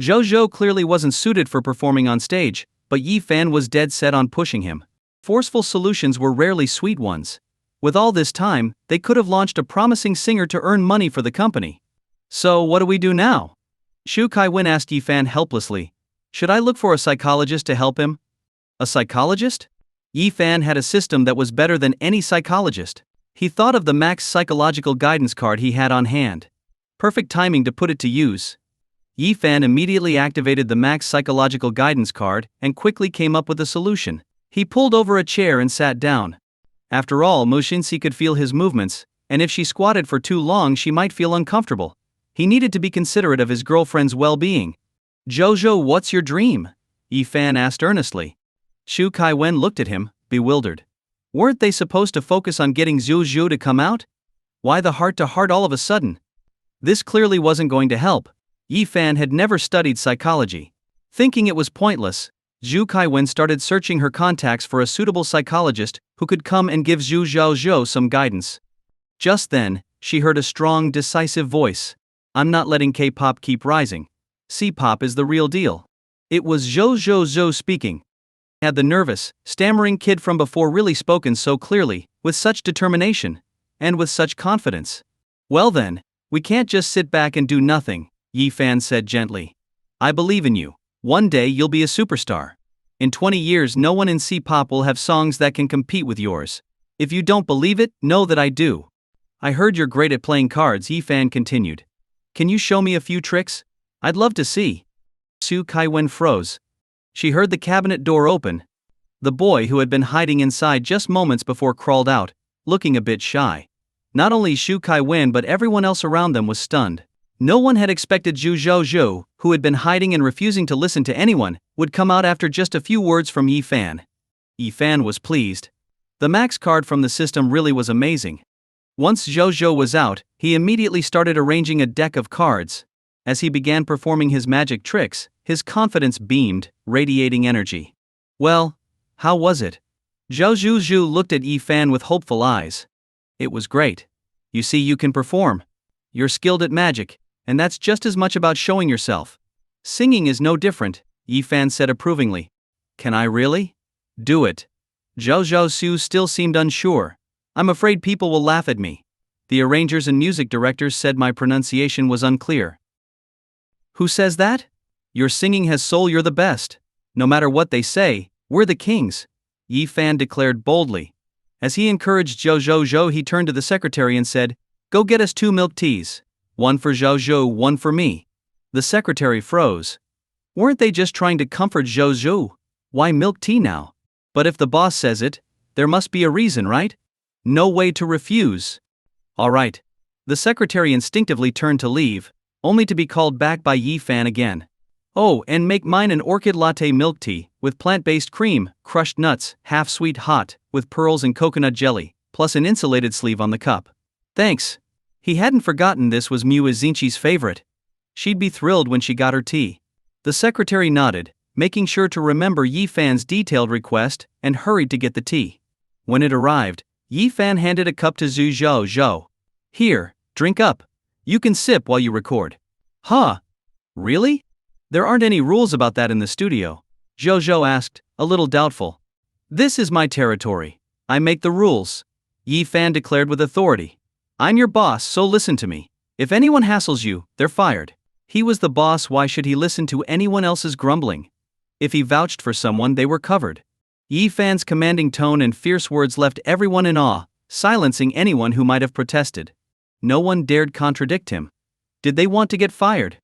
Zhou Zhou clearly wasn't suited for performing on stage, but Yi Fan was dead set on pushing him. Forceful solutions were rarely sweet ones. With all this time, they could have launched a promising singer to earn money for the company. So what do we do now? Zhu Kaiwen asked Yi Fan helplessly. Should I look for a psychologist to help him? A psychologist? Yi Fan had a system that was better than any psychologist. He thought of the max psychological guidance card he had on hand. Perfect timing to put it to use. Yi Fan immediately activated the max psychological guidance card and quickly came up with a solution. He pulled over a chair and sat down. After all, Mushinsi could feel his movements, and if she squatted for too long she might feel uncomfortable. He needed to be considerate of his girlfriend's well-being. Jojo, what's your dream? Yi Fan asked earnestly. Zhu Kaiwen looked at him, bewildered. Weren't they supposed to focus on getting Zhu Zhu to come out? Why the heart-to-heart all of a sudden? This clearly wasn't going to help. Yi Fan had never studied psychology. Thinking it was pointless, Zhu Kaiwen started searching her contacts for a suitable psychologist who could come and give Zhu Zhou some guidance. Just then, she heard a strong, decisive voice. I'm not letting K-pop keep rising. C-pop is the real deal. It was Zhou Zhou speaking. Had the nervous, stammering kid from before really spoken so clearly, with such determination, and with such confidence? Well then, we can't just sit back and do nothing, Yi Fan said gently. I believe in you. One day you'll be a superstar. In 20 years no one in C-pop will have songs that can compete with yours. If you don't believe it, know that I do. I heard you're great at playing cards, Yi Fan continued. Can you show me a few tricks? I'd love to see. Zhu Kaiwen froze. She heard the cabinet door open. The boy who had been hiding inside just moments before crawled out, looking a bit shy. Not only Zhu Kaiwen but everyone else around them was stunned. No one had expected Zhu Zhou, who had been hiding and refusing to listen to anyone, would come out after just a few words from Yi Fan. Yi Fan was pleased. The max card from the system really was amazing. Once Zhou Zhou was out, he immediately started arranging a deck of cards. As he began performing his magic tricks, his confidence beamed, radiating energy. Well, how was it? Zhou Zhu looked at Yi Fan with hopeful eyes. It was great. You see, you can perform. You're skilled at magic, and that's just as much about showing yourself. Singing is no different, Yi Fan said approvingly. Can I really? Do it. Zhou Zhou still seemed unsure. I'm afraid people will laugh at me. The arrangers and music directors said my pronunciation was unclear. Who says that? Your singing has soul, you're the best. No matter what they say, we're the kings, Yi Fan declared boldly. As he encouraged Zhou Zhou, he turned to the secretary and said, Go get us 2 milk teas. One for Zhou Zhou, one for me. The secretary froze. Weren't they just trying to comfort Zhou Zhou? Why milk tea now? But if the boss says it, there must be a reason, right? No way to refuse. All right. The secretary instinctively turned to leave, only to be called back by Yi Fan again. Oh, and make mine an orchid latte milk tea, with plant-based cream, crushed nuts, half-sweet hot, with pearls and coconut jelly, plus an insulated sleeve on the cup. Thanks. He hadn't forgotten this was Mu Zinchi's favorite. She'd be thrilled when she got her tea. The secretary nodded, making sure to remember Yi Fan's detailed request, and hurried to get the tea. When it arrived, Yi Fan handed a cup to Zhu Zhou. Here, drink up. You can sip while you record. Huh? Really? There aren't any rules about that in the studio, Zhou Zhou asked, a little doubtful. This is my territory. I make the rules, Yi Fan declared with authority. I'm your boss, so listen to me. If anyone hassles you, they're fired. He was the boss, why should he listen to anyone else's grumbling? If he vouched for someone, they were covered. Yi Fan's commanding tone and fierce words left everyone in awe, silencing anyone who might have protested. No one dared contradict him. Did they want to get fired?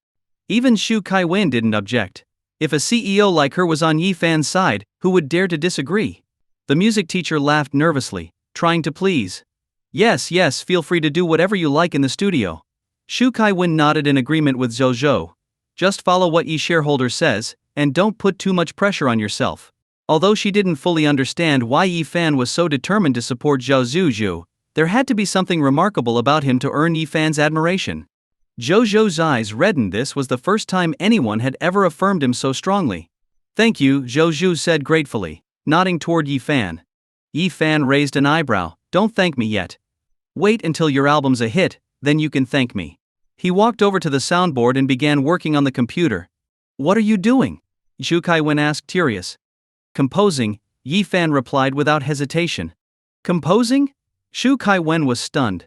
Even Xu Kaiwen didn't object. If a CEO like her was on Yi Fan's side, who would dare to disagree? The music teacher laughed nervously, trying to please. Yes, feel free to do whatever you like in the studio. Xu Kaiwen nodded in agreement with Zhou Zhou. Just follow what Yi shareholder says, and don't put too much pressure on yourself. Although she didn't fully understand why Yi Fan was so determined to support Zhou Zhuzhu, there had to be something remarkable about him to earn Yi Fan's admiration. Zhou Zhou's eyes reddened. This was the first time anyone had ever affirmed him so strongly. Thank you, Zhou Zhu said gratefully, nodding toward Yi Fan. Yi Fan raised an eyebrow. Don't thank me yet. Wait until your album's a hit, then you can thank me. He walked over to the soundboard and began working on the computer. What are you doing? Xu Kaiwen asked, curious. Composing, Yi Fan replied without hesitation. Composing? Xu Kaiwen was stunned.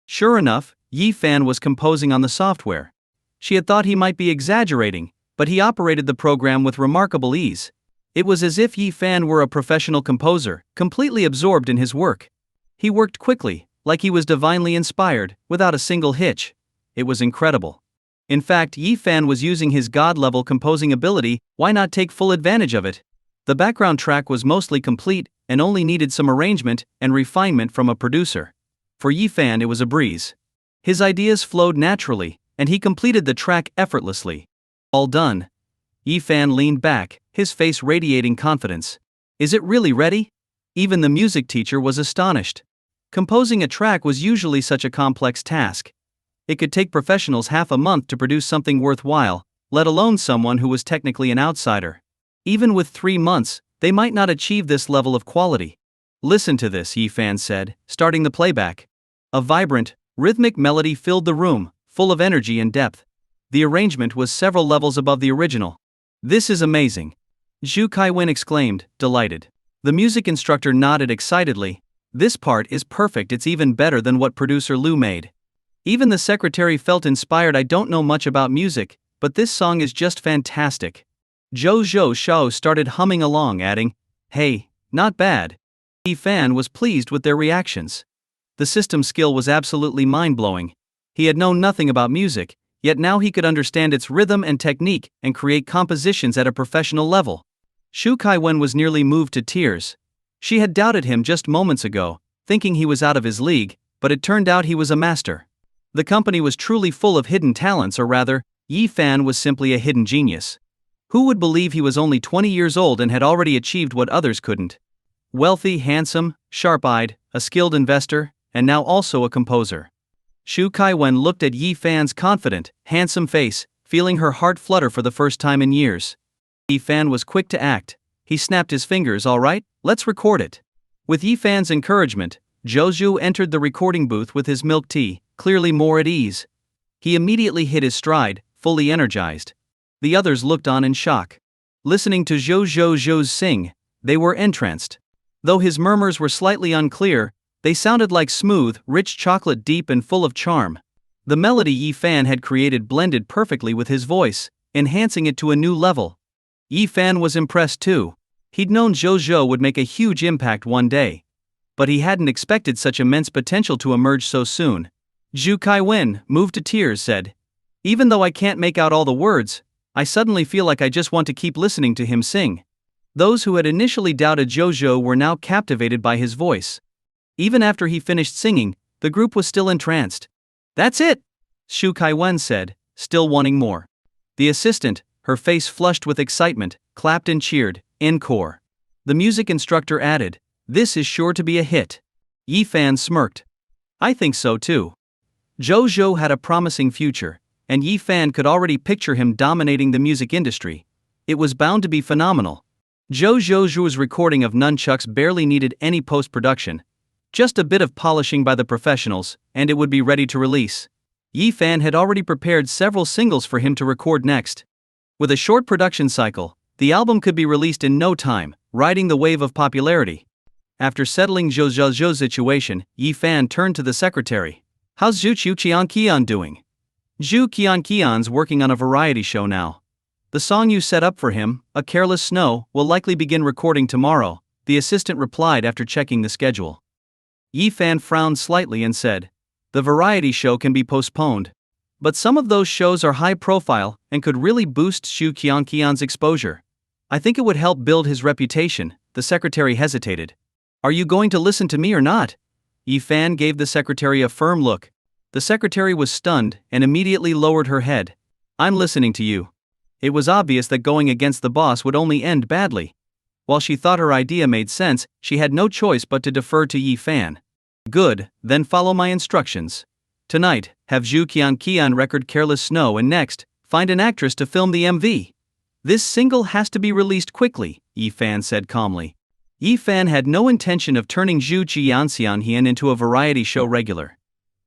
Sure enough, Yi Fan was composing on the software. She had thought he might be exaggerating, but he operated the program with remarkable ease. It was as if Yi Fan were a professional composer, completely absorbed in his work. He worked quickly, like he was divinely inspired, without a single hitch. It was incredible. In fact, Yi Fan was using his god-level composing ability. Why not take full advantage of it? The background track was mostly complete, and only needed some arrangement and refinement from a producer. For Yi Fan it was a breeze. His ideas flowed naturally, and he completed the track effortlessly. All done. Yi Fan leaned back, his face radiating confidence. Is it really ready? Even the music teacher was astonished. Composing a track was usually such a complex task. It could take professionals half a month to produce something worthwhile, let alone someone who was technically an outsider. Even with 3 months, they might not achieve this level of quality. Listen to this, Yi Fan said, starting the playback. A vibrant, rhythmic melody filled the room, full of energy and depth. The arrangement was several levels above the original. This is amazing. Xu Kaiwen exclaimed, delighted. The music instructor nodded excitedly. This part is perfect. It's even better than what producer Lu made. Even the secretary felt inspired. I don't know much about music, but this song is just fantastic. Zhou Zhou started humming along, adding, hey, not bad. Yi Fan was pleased with their reactions. The system skill was absolutely mind-blowing. He had known nothing about music, yet now he could understand its rhythm and technique and create compositions at a professional level. Xu Kaiwen was nearly moved to tears. She had doubted him just moments ago, thinking he was out of his league, but it turned out he was a master. The company was truly full of hidden talents, or rather, Yi Fan was simply a hidden genius. Who would believe he was only 20 years old and had already achieved what others couldn't? Wealthy, handsome, sharp-eyed, a skilled investor, and now also a composer. Xu Kaiwen looked at Yi Fan's confident, handsome face, feeling her heart flutter for the first time in years. Yi Fan was quick to act. He snapped his fingers. All right, let's record it. With Yi Fan's encouragement, Zhou Zhu entered the recording booth with his milk tea, clearly more at ease. He immediately hit his stride, fully energized. The others looked on in shock. Listening to Zhou Zhou sing, they were entranced. Though his murmurs were slightly unclear, they sounded like smooth, rich chocolate, deep and full of charm. The melody Yi Fan had created blended perfectly with his voice, enhancing it to a new level. Yi Fan was impressed too. He'd known Zhou Zhou would make a huge impact one day. But he hadn't expected such immense potential to emerge so soon. Xu Kaiwen, moved to tears, said, even though I can't make out all the words, I suddenly feel like I just want to keep listening to him sing. Those who had initially doubted Zhou Zhou were now captivated by his voice. Even after he finished singing, the group was still entranced. That's it, Xu Kaiwen said, still wanting more. The assistant, her face flushed with excitement, clapped and cheered, encore. The music instructor added, this is sure to be a hit. Yi Fan smirked. I think so too. Zhou Zhou had a promising future, and Yi Fan could already picture him dominating the music industry. It was bound to be phenomenal. Zhou Zhou's recording of Nunchucks barely needed any post-production. Just a bit of polishing by the professionals, and it would be ready to release. Yi Fan had already prepared several singles for him to record next. With a short production cycle, the album could be released in no time, riding the wave of popularity. After settling Zhou Zhou's situation, Yi Fan turned to the secretary. How's Zhu Qianqian doing? Zhu Qianqian's working on a variety show now. The song you set up for him, A Careless Snow, will likely begin recording tomorrow, the assistant replied after checking the schedule. Yi Fan frowned slightly and said, The variety show can be postponed. But some of those shows are high profile and could really boost Xu Qianqian's exposure. I think it would help build his reputation. The secretary hesitated. Are you going to listen to me or not? Yi Fan gave the secretary a firm look. The secretary was stunned and immediately lowered her head. I'm listening to you. It was obvious that going against the boss would only end badly. While she thought her idea made sense, she had no choice but to defer to Yi Fan. Good, then follow my instructions. Tonight, have Xu Qianqian record Careless Snow and next, find an actress to film the MV. This single has to be released quickly, Yi Fan said calmly. Yi Fan had no intention of turning Xu Qianxianhian into a variety show regular.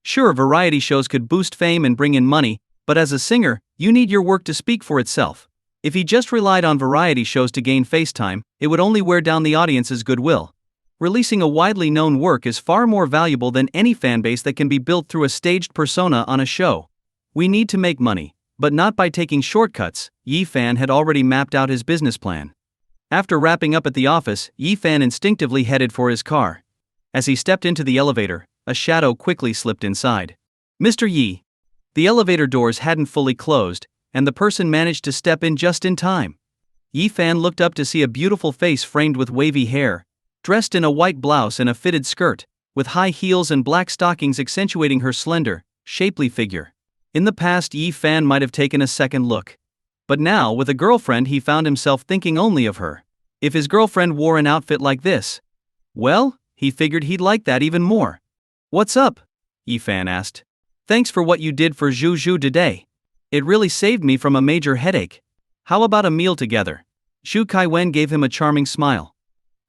Sure, variety shows could boost fame and bring in money, but as a singer, you need your work to speak for itself. If he just relied on variety shows to gain face time, it would only wear down the audience's goodwill. Releasing a widely known work is far more valuable than any fanbase that can be built through a staged persona on a show. We need to make money, but not by taking shortcuts. Yi Fan had already mapped out his business plan. After wrapping up at the office, Yi Fan instinctively headed for his car. As he stepped into the elevator, a shadow quickly slipped inside. Mr. Yi. The elevator doors hadn't fully closed, and the person managed to step in just in time. Yi Fan looked up to see a beautiful face framed with wavy hair, dressed in a white blouse and a fitted skirt, with high heels and black stockings accentuating her slender, shapely figure. In the past, Yi Fan might have taken a second look. But now, with a girlfriend, he found himself thinking only of her. If his girlfriend wore an outfit like this, well, he figured he'd like that even more. What's up? Yi Fan asked. Thanks for what you did for Zhu Zhu today. It really saved me from a major headache. How about a meal together? Xu Kaiwen gave him a charming smile.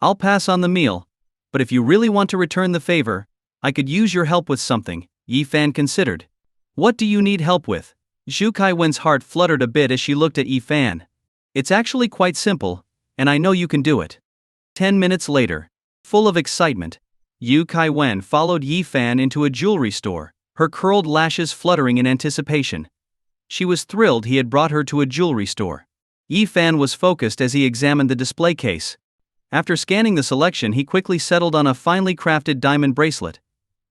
I'll pass on the meal, but if you really want to return the favor, I could use your help with something, Yi Fan considered. What do you need help with? Xu Kaiwen's heart fluttered a bit as she looked at Yi Fan. It's actually quite simple, and I know you can do it. 10 minutes later, full of excitement, Yu Kaiwen followed Yi Fan into a jewelry store, her curled lashes fluttering in anticipation. She was thrilled he had brought her to a jewelry store. Yi Fan was focused as he examined the display case. After scanning the selection, he quickly settled on a finely crafted diamond bracelet.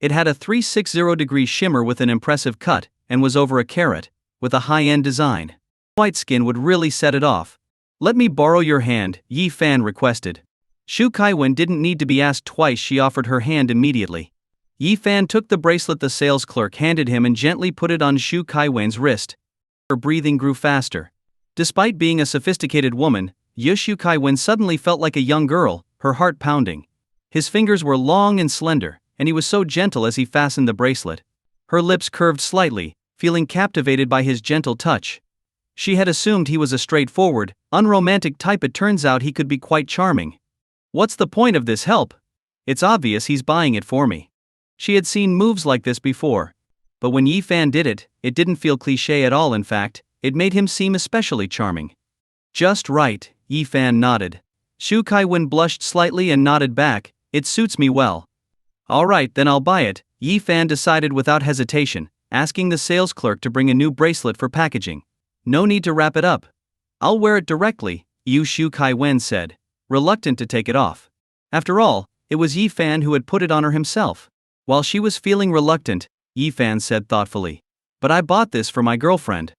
It had a 360-degree shimmer with an impressive cut, and was over a carat, with a high-end design. White skin would really set it off. Let me borrow your hand, Yi Fan requested. Xu Kaiwen didn't need to be asked twice, she offered her hand immediately. Yi Fan took the bracelet the sales clerk handed him and gently put it on Xu Kaiwen's wrist. Her breathing grew faster. Despite being a sophisticated woman, Xu Kaiwen suddenly felt like a young girl, her heart pounding. His fingers were long and slender, and he was so gentle as he fastened the bracelet. Her lips curved slightly, feeling captivated by his gentle touch. She had assumed he was a straightforward, unromantic type. It turns out he could be quite charming. What's the point of this help? It's obvious he's buying it for me. She had seen moves like this before. But when Yi Fan did it, it didn't feel cliché at all. In fact, it made him seem especially charming. Just right, Yi Fan nodded. Xu Kaiwen blushed slightly and nodded back. It suits me well. All right, then I'll buy it, Yi Fan decided without hesitation, asking the sales clerk to bring a new bracelet for packaging. No need to wrap it up. I'll wear it directly, Xu Kaiwen said, reluctant to take it off. After all, it was Yi Fan who had put it on her himself. While she was feeling reluctant, Yi Fan said thoughtfully, "But I bought this for my girlfriend."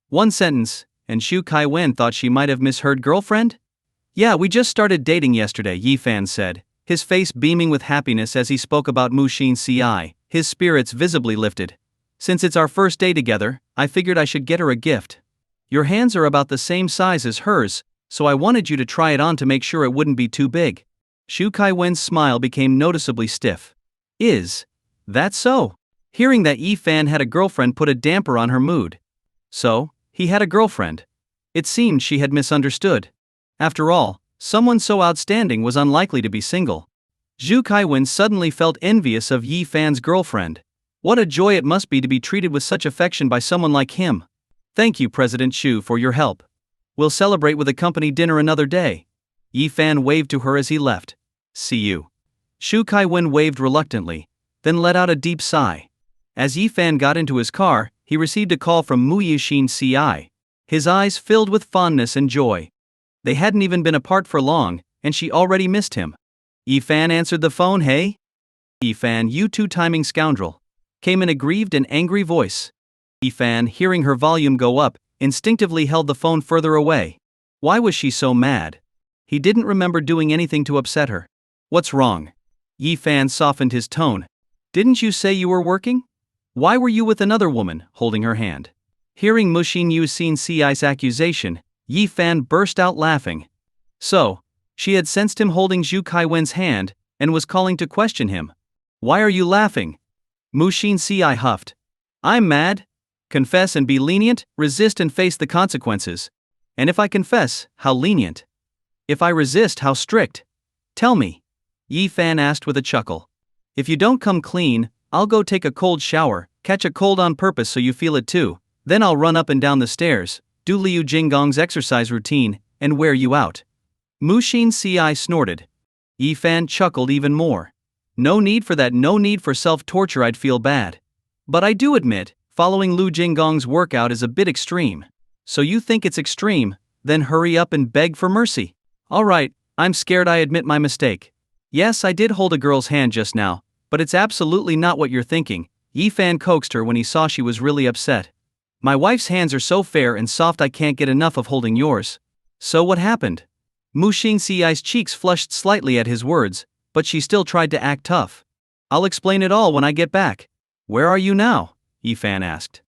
One sentence, and Xu Kaiwen thought she might have misheard girlfriend? Yeah, we just started dating yesterday, Yi Fan said, his face beaming with happiness as he spoke about Mu Xin Ci, his spirits visibly lifted. Since it's our first day together, I figured I should get her a gift. Your hands are about the same size as hers, so I wanted you to try it on to make sure it wouldn't be too big. Xu Kaiwen's smile became noticeably stiff. Is that so? Hearing that Yi Fan had a girlfriend put a damper on her mood. So, he had a girlfriend. It seemed she had misunderstood. After all, someone so outstanding was unlikely to be single. Xu Kaiwen suddenly felt envious of Yi Fan's girlfriend. What a joy it must be to be treated with such affection by someone like him. Thank you, President Xu, for your help. We'll celebrate with a company dinner another day. Yi Fan waved to her as he left. See you. Xu Kaiwen waved reluctantly, then let out a deep sigh. As Yi Fan got into his car, he received a call from Mu Xin Ci. His eyes filled with fondness and joy. They hadn't even been apart for long, and she already missed him. Yi Fan answered the phone. Hey? Yi Fan, you two timing scoundrel. came an aggrieved and angry voice. Yi-fan, hearing her volume go up, instinctively held the phone further away. Why was she so mad? He didn't remember doing anything to upset her. What's wrong? Yi-fan softened his tone. Didn't you say you were working? Why were you with another woman, holding her hand? Hearing Mushin Yu-sin Ci's accusation, Yi-fan burst out laughing. So, she had sensed him holding Zhu Kaiwen's hand, and was calling to question him. Why are you laughing? Mushin Ci huffed. I'm mad. Confess and be lenient, resist and face the consequences. And if I confess, how lenient? If I resist, how strict? Tell me. Yi-fan asked with a chuckle. If you don't come clean, I'll go take a cold shower, catch a cold on purpose so you feel it too, then I'll run up and down the stairs, do Liu Jinggong's exercise routine, and wear you out. Mushin Ci snorted. Yi-fan chuckled even more. No need for that, no need for self-torture, I'd feel bad. But I do admit, following Liu Jinggong's workout is a bit extreme. So you think it's extreme, then hurry up and beg for mercy. Alright, I'm scared I admit my mistake. Yes, I did hold a girl's hand just now, but it's absolutely not what you're thinking. Yi-fan coaxed her when he saw she was really upset. My wife's hands are so fair and soft I can't get enough of holding yours. So what happened? Mushin Ci's cheeks flushed slightly at his words, but she still tried to act tough. I'll explain it all when I get back. Where are you now? Yi-fan asked.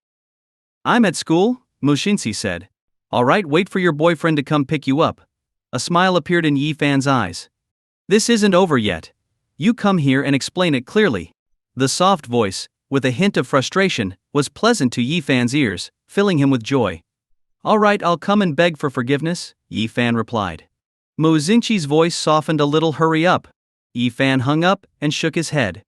I'm at school, Mushin Ci said. Alright, wait for your boyfriend to come pick you up. A smile appeared in Yi-fan's eyes. This isn't over yet. You come here and explain it clearly. The soft voice, with a hint of frustration, was pleasant to Yi-fan's ears, filling him with joy. Alright, I'll come and beg for forgiveness, Yi-fan replied. Mushin Ci's voice softened a little. Hurry up. Yi-fan hung up and shook his head.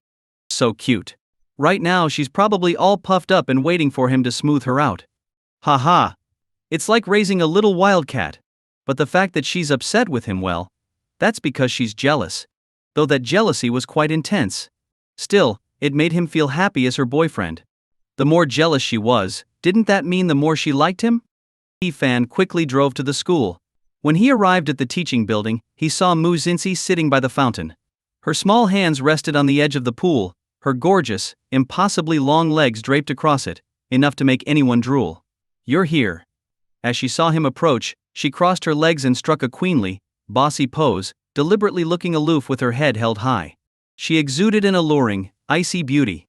So cute. Right now she's probably all puffed up and waiting for him to smooth her out. Haha. It's like raising a little wildcat. But the fact that she's upset with him, well, that's because she's jealous. Though that jealousy was quite intense. Still, it made him feel happy as her boyfriend. The more jealous she was, didn't that mean the more she liked him? Yi-fan quickly drove to the school. When he arrived at the teaching building, he saw Mushin Ci sitting by the fountain. Her small hands rested on the edge of the pool, her gorgeous, impossibly long legs draped across it, enough to make anyone drool. You're here. As she saw him approach, she crossed her legs and struck a queenly, bossy pose, deliberately looking aloof with her head held high. She exuded an alluring, icy beauty.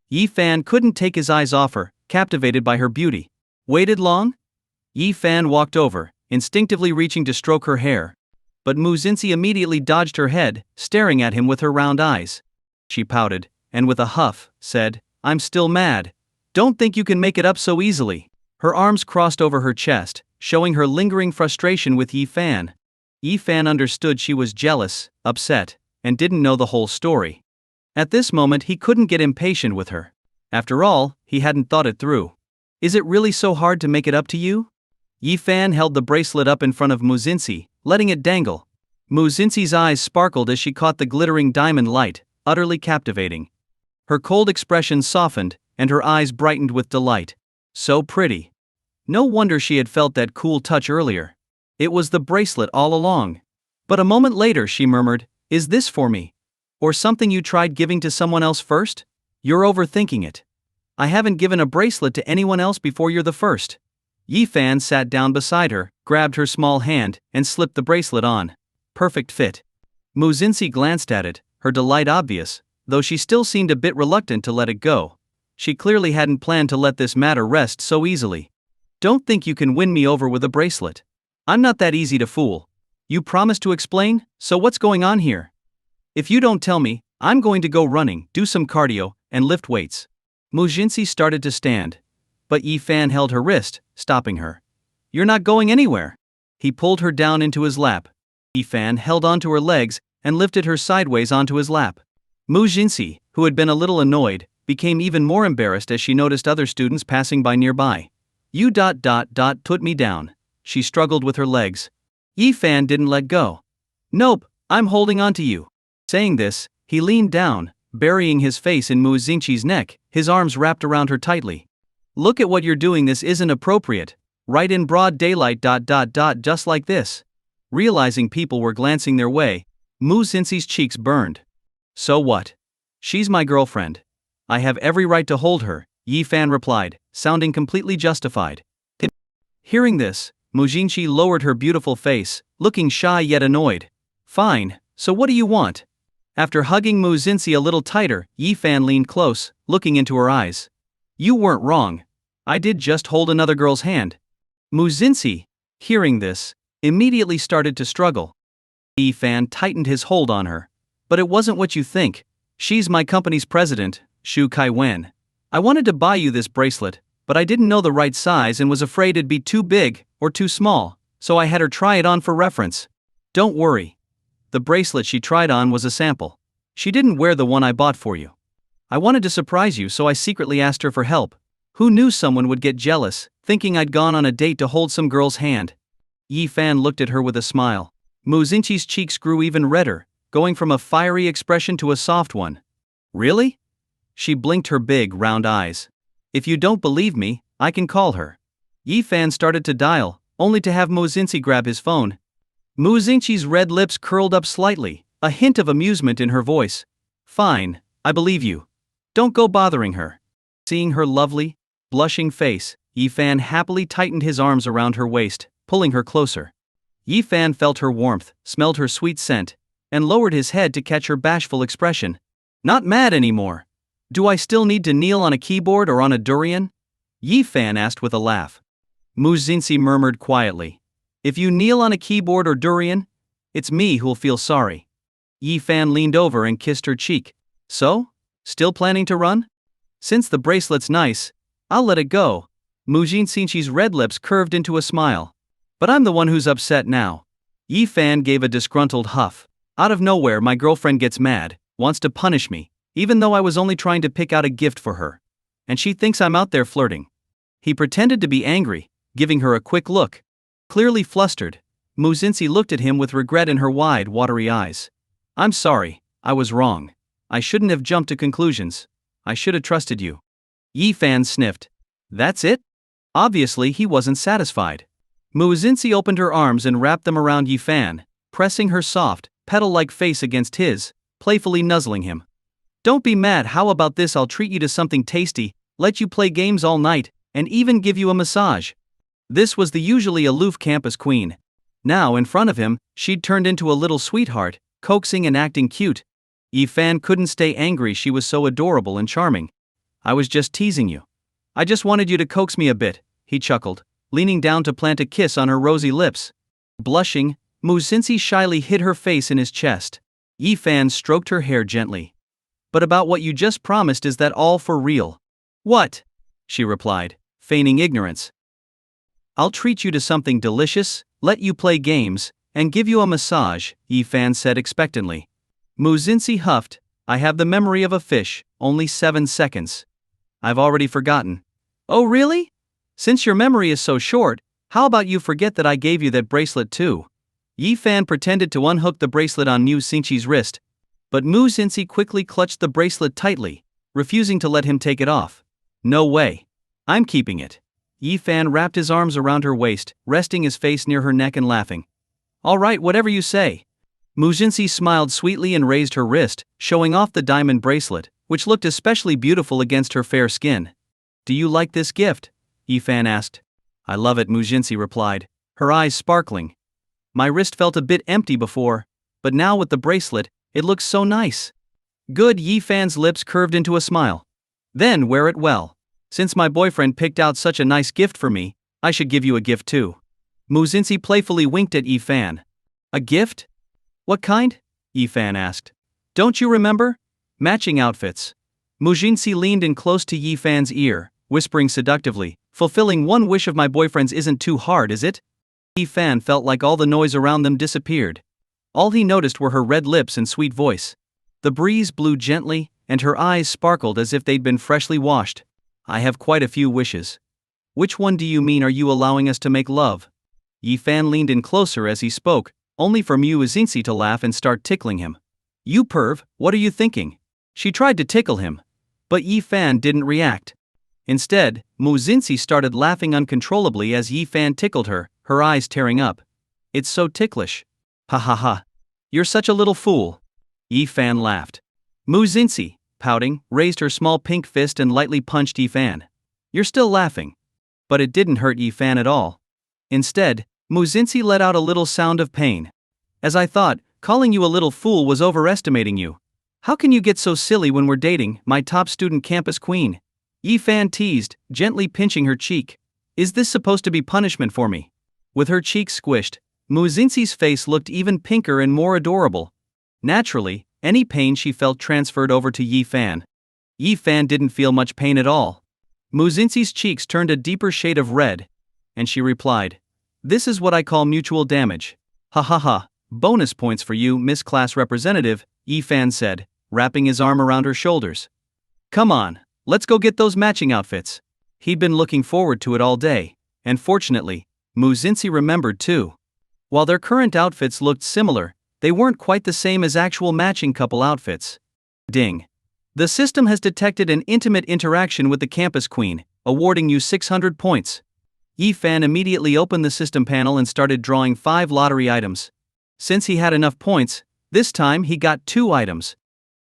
Yi-fan couldn't take his eyes off her, captivated by her beauty. Waited long? Yi-fan walked over, instinctively reaching to stroke her hair. But Mushin Ci immediately dodged her head, staring at him with her round eyes. She pouted, and with a huff, said, I'm still mad. Don't think you can make it up so easily. Her arms crossed over her chest, showing her lingering frustration with Yi-fan. Yi-fan understood she was jealous, upset, and didn't know the whole story. At this moment he couldn't get impatient with her. After all, he hadn't thought it through. Is it really so hard to make it up to you? Yi-fan held the bracelet up in front of Mushin Ci, letting it dangle. Mushin Ci's eyes sparkled as she caught the glittering diamond light, utterly captivating. Her cold expression softened, and her eyes brightened with delight. So pretty. No wonder she had felt that cool touch earlier. It was the bracelet all along. But a moment later she murmured, Is this for me? Or something you tried giving to someone else first? You're overthinking it. I haven't given a bracelet to anyone else before, you're the first. Yi-fan sat down beside her, grabbed her small hand, and slipped the bracelet on. Perfect fit. Mushin Ci glanced at it, her delight obvious, though she still seemed a bit reluctant to let it go. She clearly hadn't planned to let this matter rest so easily. Don't think you can win me over with a bracelet. I'm not that easy to fool. You promised to explain, so what's going on here? If you don't tell me, I'm going to go running, do some cardio, and lift weights. Mushin Ci started to stand. But Yi-fan held her wrist, stopping her. You're not going anywhere. He pulled her down into his lap. Yi-fan held onto her legs and lifted her sideways onto his lap. Mushin Ci, who had been a little annoyed, became even more embarrassed as she noticed other students passing by nearby. You put me down. She struggled with her legs. Yi-fan didn't let go. Nope, I'm holding on to you. Saying this, he leaned down, burying his face in Mushin Ci's neck, his arms wrapped around her tightly. Look at what you're doing, this isn't appropriate. Right in broad daylight. Just like this. Realizing people were glancing their way, Mushin Ci's cheeks burned. So what? She's my girlfriend. I have every right to hold her, Yi Fan replied, sounding completely justified. Hearing this, Mujinshi lowered her beautiful face, looking shy yet annoyed. Fine, so what do you want? After hugging Mu Xinxi a little tighter, Yi Fan leaned close, looking into her eyes. You weren't wrong. I did just hold another girl's hand. Mu Xinxi, hearing this, immediately started to struggle. Yi Fan tightened his hold on her. But it wasn't what you think. She's my company's president, Shu Kai-wen. I wanted to buy you this bracelet, but I didn't know the right size and was afraid it'd be too big or too small, so I had her try it on for reference. Don't worry. The bracelet she tried on was a sample. She didn't wear the one I bought for you. I wanted to surprise you, so I secretly asked her for help. Who knew someone would get jealous, thinking I'd gone on a date to hold some girl's hand? Yi Fan looked at her with a smile. Mu Xinqi's cheeks grew even redder, going from a fiery expression to a soft one. Really? She blinked her big, round eyes. If you don't believe me, I can call her. Yi Fan started to dial, only to have Mu Xinqi grab his phone. Mu Xinqi's red lips curled up slightly, a hint of amusement in her voice. Fine, I believe you. Don't go bothering her. Seeing her lovely, blushing face, Yi Fan happily tightened his arms around her waist, pulling her closer. Yi Fan felt her warmth, smelled her sweet scent, and lowered his head to catch her bashful expression. Not mad anymore. Do I still need to kneel on a keyboard or on a durian? Yi Fan asked with a laugh. Mu Xinxi murmured quietly. If you kneel on a keyboard or durian, it's me who'll feel sorry. Yi Fan leaned over and kissed her cheek. So? Still planning to run? Since the bracelet's nice, I'll let it go. Mu Xinxi's red lips curved into a smile. But I'm the one who's upset now. Yi Fan gave a disgruntled huff. Out of nowhere, my girlfriend gets mad, wants to punish me, even though I was only trying to pick out a gift for her. And she thinks I'm out there flirting. He pretended to be angry, giving her a quick look. Clearly flustered, Mu Xinxi looked at him with regret in her wide, watery eyes. I'm sorry, I was wrong. I shouldn't have jumped to conclusions. I should have trusted you. Yi Fan sniffed. That's it? Obviously he wasn't satisfied. Mu Xinxi opened her arms and wrapped them around Yi Fan, pressing her soft, petal-like face against his, playfully nuzzling him. Don't be mad, how about this? I'll treat you to something tasty, let you play games all night, and even give you a massage. This was the usually aloof campus queen. Now, in front of him, she'd turned into a little sweetheart, coaxing and acting cute. Yi Fan couldn't stay angry, she was so adorable and charming. I was just teasing you. I just wanted you to coax me a bit, he chuckled, leaning down to plant a kiss on her rosy lips. Blushing, Mu Xinxi shyly hid her face in his chest. Yi Fan stroked her hair gently. But about what you just promised, is that all for real? What? She replied, feigning ignorance. I'll treat you to something delicious, let you play games, and give you a massage, Yi Fan said expectantly. Mu Xinxi huffed. I have the memory of a fish, only 7 seconds. I've already forgotten. Oh really? Since your memory is so short, how about you forget that I gave you that bracelet too? Yi Fan pretended to unhook the bracelet on Mu Xinxi's wrist, but Mu Xinxi quickly clutched the bracelet tightly, refusing to let him take it off. No way. I'm keeping it. Yi Fan wrapped his arms around her waist, resting his face near her neck and laughing. All right, whatever you say. Mu Xinxi smiled sweetly and raised her wrist, showing off the diamond bracelet, which looked especially beautiful against her fair skin. Do you like this gift? Yi Fan asked. I love it, Mu Xinxi replied, her eyes sparkling. My wrist felt a bit empty before, but now with the bracelet, it looks so nice. Good, Yi Fan's lips curved into a smile. Then wear it well. Since my boyfriend picked out such a nice gift for me, I should give you a gift too. Mu Xinxi playfully winked at Yi Fan. A gift? What kind? Yi Fan asked. Don't you remember? Matching outfits. Mu Xinxi leaned in close to Yi Fan's ear, whispering seductively, fulfilling one wish of my boyfriend's isn't too hard, is it? Yi Fan felt like all the noise around them disappeared. All he noticed were her red lips and sweet voice. The breeze blew gently, and her eyes sparkled as if they'd been freshly washed. I have quite a few wishes. Which one do you mean? Are you allowing us to make love? Yi Fan leaned in closer as he spoke, only for Mu Xinxi to laugh and start tickling him. You perv, what are you thinking? She tried to tickle him, but Yi Fan didn't react. Instead, Mu Xinxi started laughing uncontrollably as Yi Fan tickled her, her eyes tearing up. It's so ticklish. Ha ha ha. You're such a little fool. Yi Fan laughed. Mu Xinxi, pouting, raised her small pink fist and lightly punched Yifan. You're still laughing. But it didn't hurt Yifan at all. Instead, Muzinzi let out a little sound of pain. As I thought, calling you a little fool was overestimating you. How can you get so silly when we're dating, my top student campus queen? Yifan teased, gently pinching her cheek. Is this supposed to be punishment for me? With her cheeks squished, Muzinzi's face looked even pinker and more adorable. Naturally, any pain she felt transferred over to Yifan. Yifan didn't feel much pain at all. Muzinzi's cheeks turned a deeper shade of red, and she replied, "This is what I call mutual damage." Ha ha ha, bonus points for you, Miss Class Representative, Yifan said, wrapping his arm around her shoulders. Come on, let's go get those matching outfits. He'd been looking forward to it all day, and fortunately, Muzinzi remembered too. While their current outfits looked similar, they weren't quite the same as actual matching couple outfits. Ding. The system has detected an intimate interaction with the campus queen, awarding you 600 points. Yifan immediately opened the system panel and started drawing 5 lottery items. Since he had enough points, this time he got 2 items.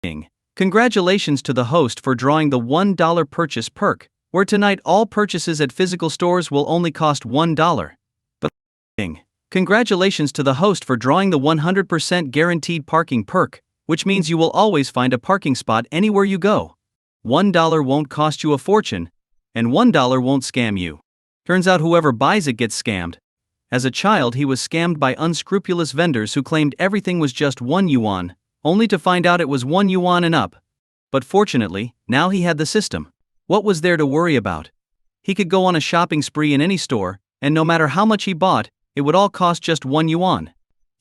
Ding. Congratulations to the host for drawing the $1 purchase perk, where tonight all purchases at physical stores will only cost $1. But ding. Congratulations to the host for drawing the 100% guaranteed parking perk, which means you will always find a parking spot anywhere you go. $1 won't cost you a fortune, and $1 won't scam you. Turns out whoever buys it gets scammed. As a child, he was scammed by unscrupulous vendors who claimed everything was just 1 yuan, only to find out it was 1 yuan and up. But fortunately, now he had the system. What was there to worry about? He could go on a shopping spree in any store, and no matter how much he bought, it would all cost just 1 yuan.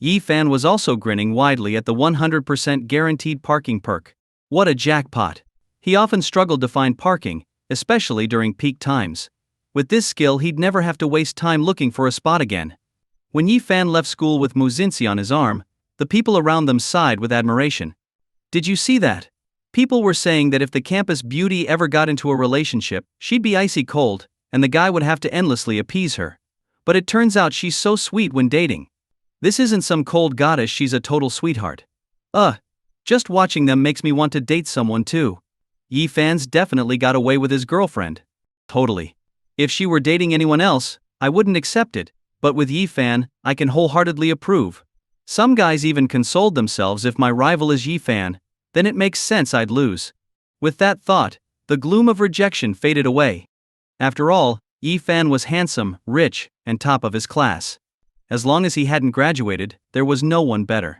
Yifan was also grinning widely at the 100% guaranteed parking perk. What a jackpot! He often struggled to find parking, especially during peak times. With this skill, he'd never have to waste time looking for a spot again. When Yifan left school with Muzinzi on his arm, the people around them sighed with admiration. Did you see that? People were saying that if the campus beauty ever got into a relationship, she'd be icy cold, and the guy would have to endlessly appease her. But it turns out she's so sweet when dating. This isn't some cold goddess, she's a total sweetheart. Just watching them makes me want to date someone too. Yifan's definitely got away with his girlfriend. Totally. If she were dating anyone else, I wouldn't accept it, but with Yifan, I can wholeheartedly approve. Some guys even consoled themselves if my rival is Yifan, then it makes sense I'd lose. With that thought, the gloom of rejection faded away. After all, Yifan was handsome, rich, and top of his class. As long as he hadn't graduated, there was no one better.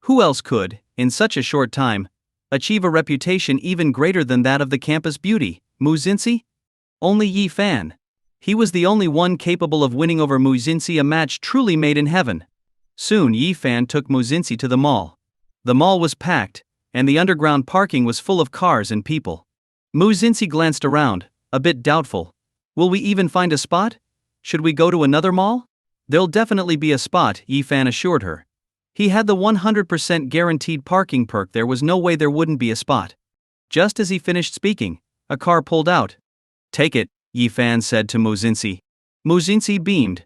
Who else could, in such a short time, achieve a reputation even greater than that of the campus beauty, Muzinzi? Only Yifan. He was the only one capable of winning over Muzinzi, a match truly made in heaven. Soon Yifan took Muzinzi to the mall. The mall was packed, and the underground parking was full of cars and people. Muzinzi glanced around, a bit doubtful. Will we even find a spot? Should we go to another mall? There'll definitely be a spot, Yifan assured her. He had the 100% guaranteed parking perk, there was no way there wouldn't be a spot. Just as he finished speaking, a car pulled out. Take it, Yifan said to Muzinzi. Muzinzi beamed.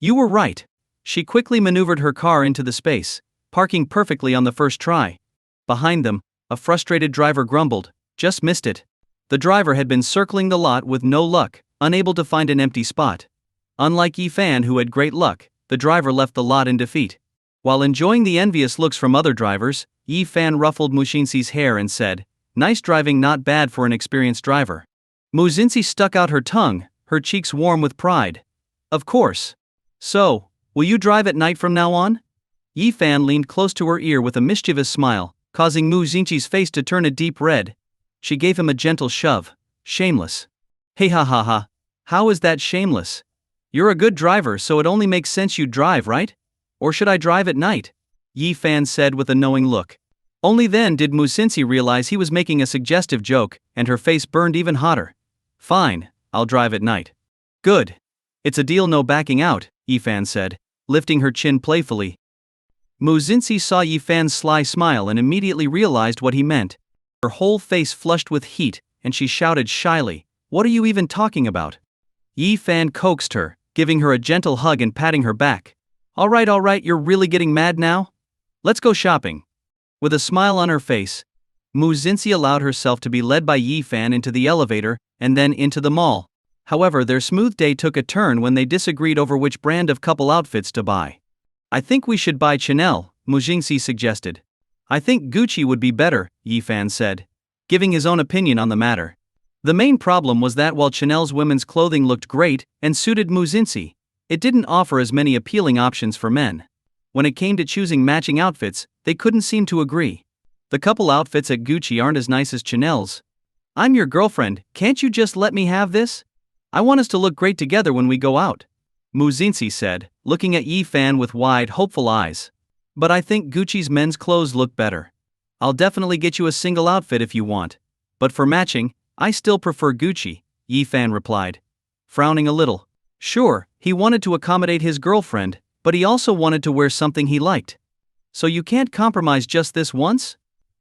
You were right. She quickly maneuvered her car into the space, parking perfectly on the first try. Behind them, a frustrated driver grumbled, just missed it. The driver had been circling the lot with no luck, unable to find an empty spot. Unlike Yifan, who had great luck, the driver left the lot in defeat. While enjoying the envious looks from other drivers, Yifan ruffled Muzinzi's hair and said, Nice driving, not bad for an experienced driver. Muzinzi stuck out her tongue, her cheeks warm with pride. Of course. So, will you drive at night from now on? Yifan leaned close to her ear with a mischievous smile, causing Muzinzi's face to turn a deep red. She gave him a gentle shove. Shameless. Hey ha ha ha. How is that shameless? You're a good driver, so it only makes sense you drive, right? Or should I drive at night? Yifan said with a knowing look. Only then did Muzinzi realize he was making a suggestive joke, and her face burned even hotter. Fine, I'll drive at night. Good. It's a deal, no backing out, Yifan said, lifting her chin playfully. Muzinzi saw Yifan's sly smile and immediately realized what he meant. Her whole face flushed with heat, and she shouted shyly, What are you even talking about? Yifan coaxed her, giving her a gentle hug and patting her back. All right, you're really getting mad now? Let's go shopping. With a smile on her face, Mu Xinxi allowed herself to be led by Yi Fan into the elevator, and then into the mall. However, their smooth day took a turn when they disagreed over which brand of couple outfits to buy. I think we should buy Chanel, Mu Xinxi suggested. I think Gucci would be better, Yi Fan said, giving his own opinion on the matter. The main problem was that while Chanel's women's clothing looked great and suited Mu Xinxi, it didn't offer as many appealing options for men. When it came to choosing matching outfits, they couldn't seem to agree. The couple outfits at Gucci aren't as nice as Chanel's. I'm your girlfriend, can't you just let me have this? I want us to look great together when we go out, Mu Xinxi said, looking at Yi Fan with wide, hopeful eyes. But I think Gucci's men's clothes look better. I'll definitely get you a single outfit if you want. But for matching, I still prefer Gucci, Yi Fan replied, frowning a little. Sure, he wanted to accommodate his girlfriend, but he also wanted to wear something he liked. So you can't compromise just this once?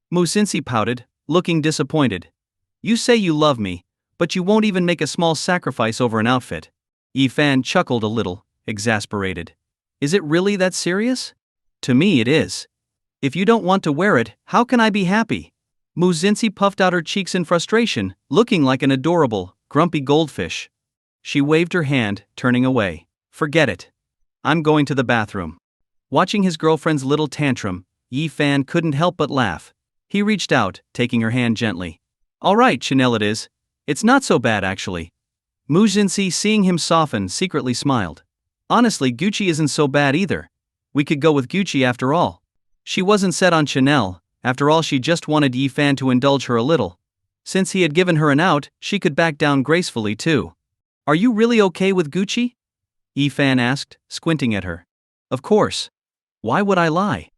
Mu Xinxi pouted, looking disappointed. You say you love me, but you won't even make a small sacrifice over an outfit. Yi Fan chuckled a little, exasperated. Is it really that serious? To me it is. If you don't want to wear it, how can I be happy? Mu Xinxi puffed out her cheeks in frustration, looking like an adorable, grumpy goldfish. She waved her hand, turning away. Forget it. I'm going to the bathroom. Watching his girlfriend's little tantrum, Yi Fan couldn't help but laugh. He reached out, taking her hand gently. All right, Chanel it is. It's not so bad actually. Mu Xinxi, seeing him soften, secretly smiled. Honestly, Gucci isn't so bad either. We could go with Gucci after all. She wasn't set on Chanel, after all she just wanted Yi Fan to indulge her a little. Since he had given her an out, she could back down gracefully too. Are you really okay with Gucci? Yi Fan asked, squinting at her. Of course. Why would I lie?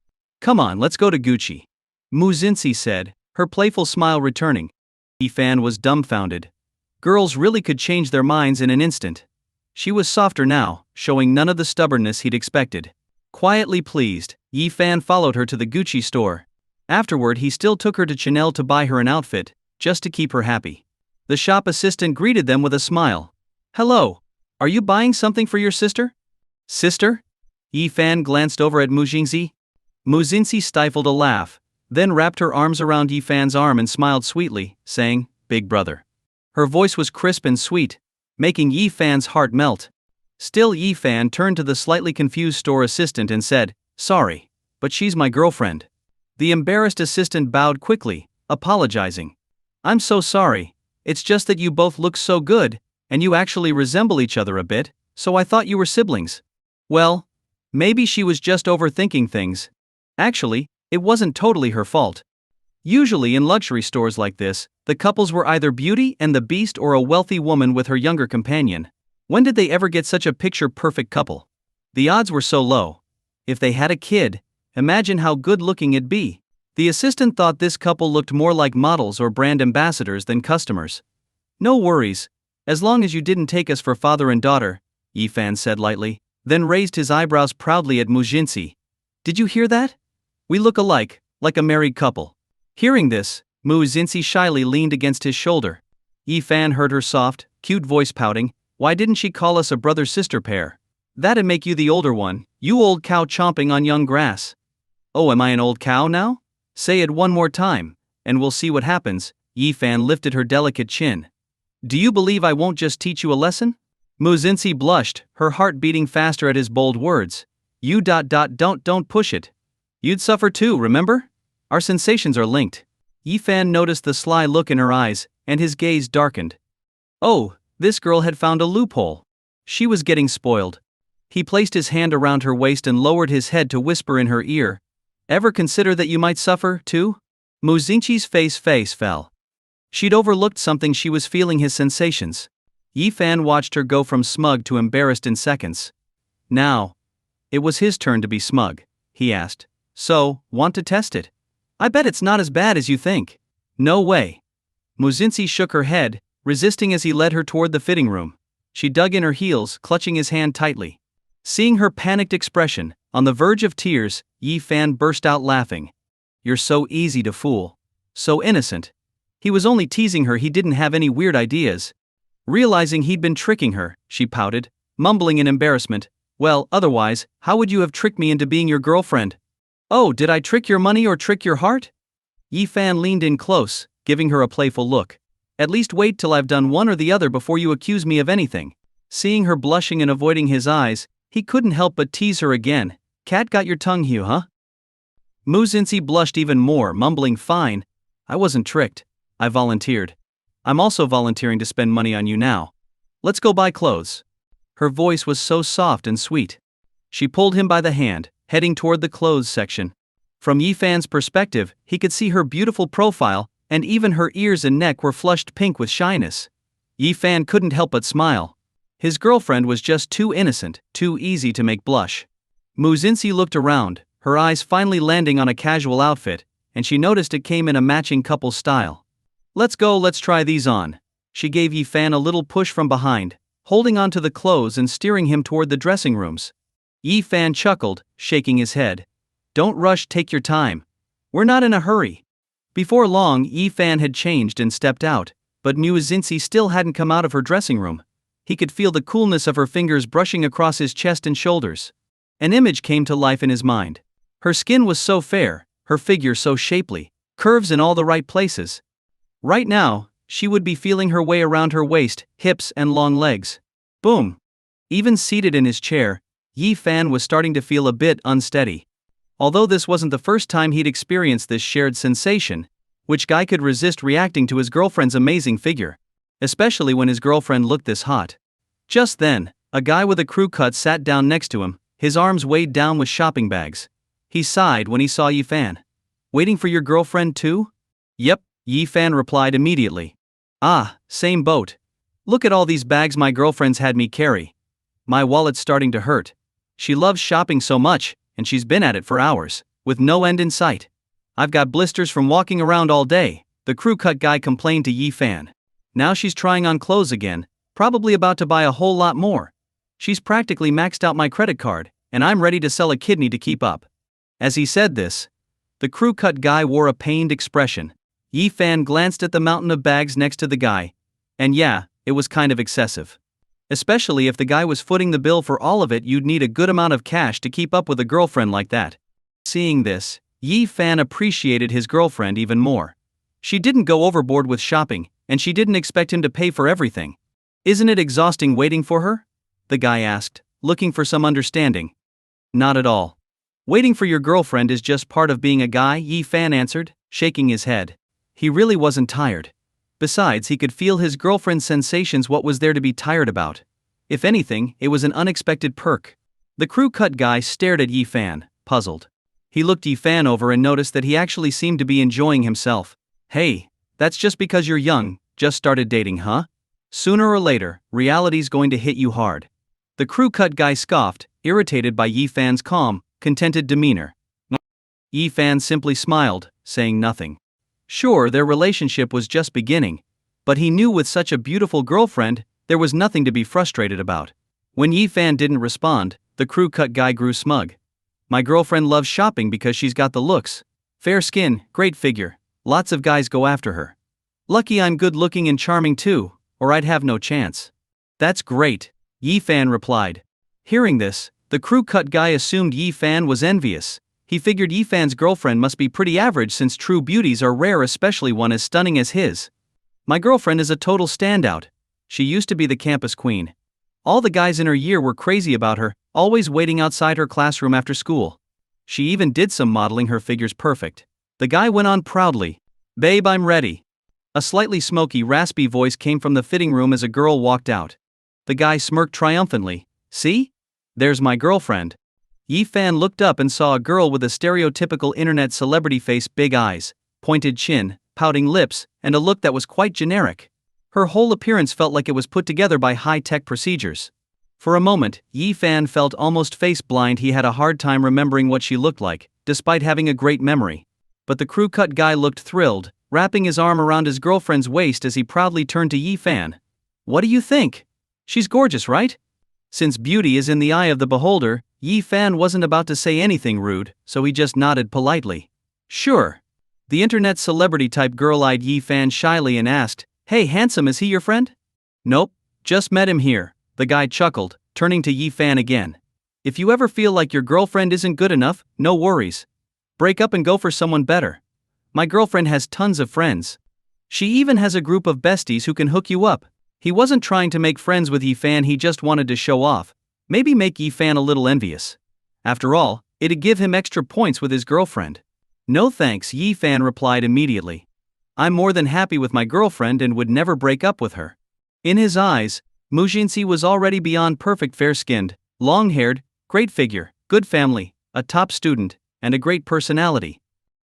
Come on, let's go to Gucci. Mu Xinxi said, her playful smile returning. Yi Fan was dumbfounded. Girls really could change their minds in an instant. She was softer now, showing none of the stubbornness he'd expected. Quietly pleased, Yi Fan followed her to the Gucci store. Afterward, he still took her to Chanel to buy her an outfit, just to keep her happy. The shop assistant greeted them with a smile. Hello. Are you buying something for your sister? Sister? Yi Fan glanced over at Mu Xinxi. Mu Xinxi stifled a laugh, then wrapped her arms around Yi Fan's arm and smiled sweetly, saying, Big brother. Her voice was crisp and sweet, making Yi Fan's heart melt. Still, Yi Fan turned to the slightly confused store assistant and said, Sorry, but she's my girlfriend. The embarrassed assistant bowed quickly, apologizing. I'm so sorry, it's just that you both look so good, and you actually resemble each other a bit, so I thought you were siblings. Well, maybe she was just overthinking things. Actually, it wasn't totally her fault. Usually in luxury stores like this, the couples were either Beauty and the Beast or a wealthy woman with her younger companion. When did they ever get such a picture-perfect couple? The odds were so low. If they had a kid, imagine how good-looking it'd be. The assistant thought this couple looked more like models or brand ambassadors than customers. No worries, as long as you didn't take us for father and daughter, Yi Fan said lightly, then raised his eyebrows proudly at Mu Xinxi. Did you hear that? We look alike, like a married couple. Hearing this, Mu Xinxi shyly leaned against his shoulder. Yi Fan heard her soft, cute voice pouting. Why didn't she call us a brother-sister pair? That'd make you the older one, you old cow chomping on young grass. Oh, am I an old cow now? Say it one more time, and we'll see what happens. Yi Fan lifted her delicate chin. Do you believe I won't just teach you a lesson? Mu Xinxi blushed, her heart beating faster at his bold words. You don't push it. You'd suffer too, remember? Our sensations are linked. Yi Fan noticed the sly look in her eyes, and his gaze darkened. Oh, this girl had found a loophole. She was getting spoiled. He placed his hand around her waist and lowered his head to whisper in her ear. Ever consider that you might suffer, too? Mu Xinxi's face fell. She'd overlooked something. She was feeling his sensations. Yi Fan watched her go from smug to embarrassed in seconds. Now, it was his turn to be smug, he asked. So, want to test it? I bet it's not as bad as you think. No way. Mu Xinxi shook her head, resisting as he led her toward the fitting room. She dug in her heels, clutching his hand tightly. Seeing her panicked expression, on the verge of tears, Yi Fan burst out laughing. You're so easy to fool. So innocent. He was only teasing her. He didn't have any weird ideas. Realizing he'd been tricking her, she pouted, mumbling in embarrassment. Well, otherwise, how would you have tricked me into being your girlfriend? Oh, did I trick your money or trick your heart? Yi Fan leaned in close, giving her a playful look. At least wait till I've done one or the other before you accuse me of anything. Seeing her blushing and avoiding his eyes, he couldn't help but tease her again. Cat got your tongue, Hugh, huh? Mu Zinzi blushed even more, mumbling, fine. I wasn't tricked. I volunteered. I'm also volunteering to spend money on you now. Let's go buy clothes. Her voice was so soft and sweet. She pulled him by the hand, heading toward the clothes section. From Yi Fan's perspective, he could see her beautiful profile, and even her ears and neck were flushed pink with shyness. Yi Fan couldn't help but smile. His girlfriend was just too innocent, too easy to make blush. Mu Zinzi looked around, her eyes finally landing on a casual outfit, and she noticed it came in a matching couple style. Let's go, let's try these on. She gave Yi Fan a little push from behind, holding onto the clothes and steering him toward the dressing rooms. Yi Fan chuckled, shaking his head. Don't rush, take your time. We're not in a hurry. Before long, Yi Fan had changed and stepped out, but Mu Zinzi still hadn't come out of her dressing room. He could feel the coolness of her fingers brushing across his chest and shoulders. An image came to life in his mind. Her skin was so fair, her figure so shapely, curves in all the right places. Right now, she would be feeling her way around her waist, hips, and long legs. Boom! Even seated in his chair, Yi Fan was starting to feel a bit unsteady. Although this wasn't the first time he'd experienced this shared sensation, which guy could resist reacting to his girlfriend's amazing figure? Especially when his girlfriend looked this hot. Just then, a guy with a crew cut sat down next to him, his arms weighed down with shopping bags. He sighed when he saw Yi Fan. Waiting for your girlfriend too? Yep, Yi Fan replied immediately. Ah, same boat. Look at all these bags my girlfriend's had me carry. My wallet's starting to hurt. She loves shopping so much, and she's been at it for hours, with no end in sight. I've got blisters from walking around all day, the crew cut guy complained to Yi Fan. Now she's trying on clothes again, probably about to buy a whole lot more. She's practically maxed out my credit card, and I'm ready to sell a kidney to keep up. As he said this, the crew cut guy wore a pained expression. Yi Fan glanced at the mountain of bags next to the guy. And yeah, it was kind of excessive. Especially if the guy was footing the bill for all of it, you'd need a good amount of cash to keep up with a girlfriend like that. Seeing this, Yi Fan appreciated his girlfriend even more. She didn't go overboard with shopping, and she didn't expect him to pay for everything. Isn't it exhausting waiting for her? The guy asked, looking for some understanding. Not at all. Waiting for your girlfriend is just part of being a guy, Yi Fan answered, shaking his head. He really wasn't tired. Besides, he could feel his girlfriend's sensations. What was there to be tired about? If anything, it was an unexpected perk. The crew cut guy stared at Yi Fan, puzzled. He looked Yi Fan over and noticed that he actually seemed to be enjoying himself. Hey, that's just because you're young, just started dating, huh? Sooner or later, reality's going to hit you hard. The crew cut guy scoffed, irritated by Yi Fan's calm, contented demeanor. Yi Fan simply smiled, saying nothing. Sure, their relationship was just beginning, but he knew with such a beautiful girlfriend, there was nothing to be frustrated about. When Yi Fan didn't respond, the crew cut guy grew smug. My girlfriend loves shopping because she's got the looks. Fair skin, great figure. Lots of guys go after her. Lucky I'm good looking and charming too, or I'd have no chance. That's great, Yi Fan replied. Hearing this, the crew cut guy assumed Yi Fan was envious. He figured Yi Fan's girlfriend must be pretty average since true beauties are rare, especially one as stunning as his. My girlfriend is a total standout. She used to be the campus queen. All the guys in her year were crazy about her, always waiting outside her classroom after school. She even did some modeling, her figure's perfect. The guy went on proudly. Babe, I'm ready. A slightly smoky, raspy voice came from the fitting room as a girl walked out. The guy smirked triumphantly. See? There's my girlfriend. Yi Fan looked up and saw a girl with a stereotypical internet celebrity face, big eyes, pointed chin, pouting lips, and a look that was quite generic. Her whole appearance felt like it was put together by high-tech procedures. For a moment, Yi Fan felt almost face-blind. He had a hard time remembering what she looked like, despite having a great memory. But the crew cut guy looked thrilled, wrapping his arm around his girlfriend's waist as he proudly turned to Yi Fan. What do you think? She's gorgeous, right? Since beauty is in the eye of the beholder, Yi Fan wasn't about to say anything rude, so he just nodded politely. Sure. The internet celebrity-type girl eyed Yi Fan shyly and asked, Hey handsome, is he your friend? Nope, just met him here, the guy chuckled, turning to Yi Fan again. If you ever feel like your girlfriend isn't good enough, no worries. Break up and go for someone better. My girlfriend has tons of friends. She even has a group of besties who can hook you up. He wasn't trying to make friends with Yi-fan, he just wanted to show off. Maybe make Yi-fan a little envious. After all, it'd give him extra points with his girlfriend. No thanks, Yi-fan replied immediately. I'm more than happy with my girlfriend and would never break up with her. In his eyes, Mu Jinxi was already beyond perfect, fair-skinned, long-haired, great figure, good family, a top student, and a great personality.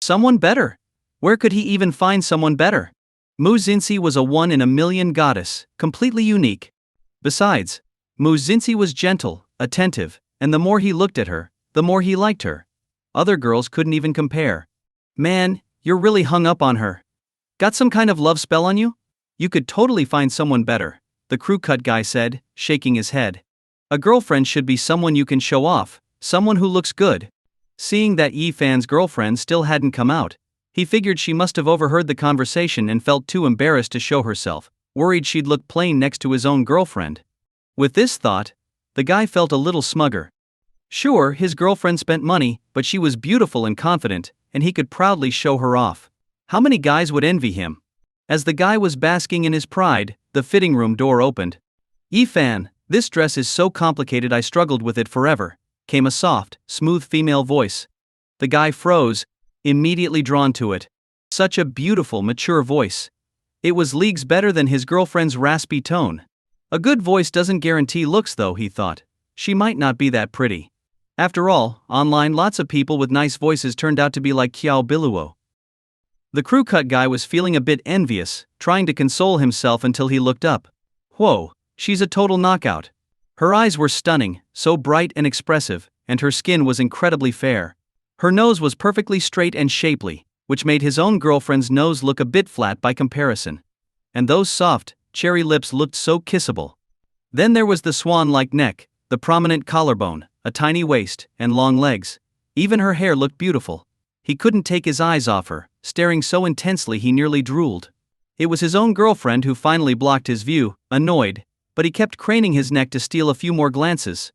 Someone better? Where could he even find someone better? Mu Jinxi was a one-in-a-million goddess, completely unique. Besides, Mu Jinxi was gentle, attentive, and the more he looked at her, the more he liked her. Other girls couldn't even compare. Man, you're really hung up on her. Got some kind of love spell on you? You could totally find someone better, the crew cut guy said, shaking his head. A girlfriend should be someone you can show off, someone who looks good. Seeing that Yi-fan's girlfriend still hadn't come out, he figured she must have overheard the conversation and felt too embarrassed to show herself, worried she'd look plain next to his own girlfriend. With this thought, the guy felt a little smugger. Sure, his girlfriend spent money, but she was beautiful and confident, and he could proudly show her off. How many guys would envy him? As the guy was basking in his pride, the fitting room door opened. Yi-fan, this dress is so complicated I struggled with it forever, came a soft, smooth female voice. The guy froze, immediately drawn to it. Such a beautiful, mature voice. It was leagues better than his girlfriend's raspy tone. A good voice doesn't guarantee looks though, he thought. She might not be that pretty. After all, online lots of people with nice voices turned out to be like Xiao Biluo. The crew cut guy was feeling a bit envious, trying to console himself until he looked up. Whoa, she's a total knockout. Her eyes were stunning, so bright and expressive, and her skin was incredibly fair. Her nose was perfectly straight and shapely, which made his own girlfriend's nose look a bit flat by comparison. And those soft, cherry lips looked so kissable. Then there was the swan-like neck, the prominent collarbone, a tiny waist, and long legs. Even her hair looked beautiful. He couldn't take his eyes off her, staring so intensely he nearly drooled. It was his own girlfriend who finally blocked his view, annoyed, but he kept craning his neck to steal a few more glances.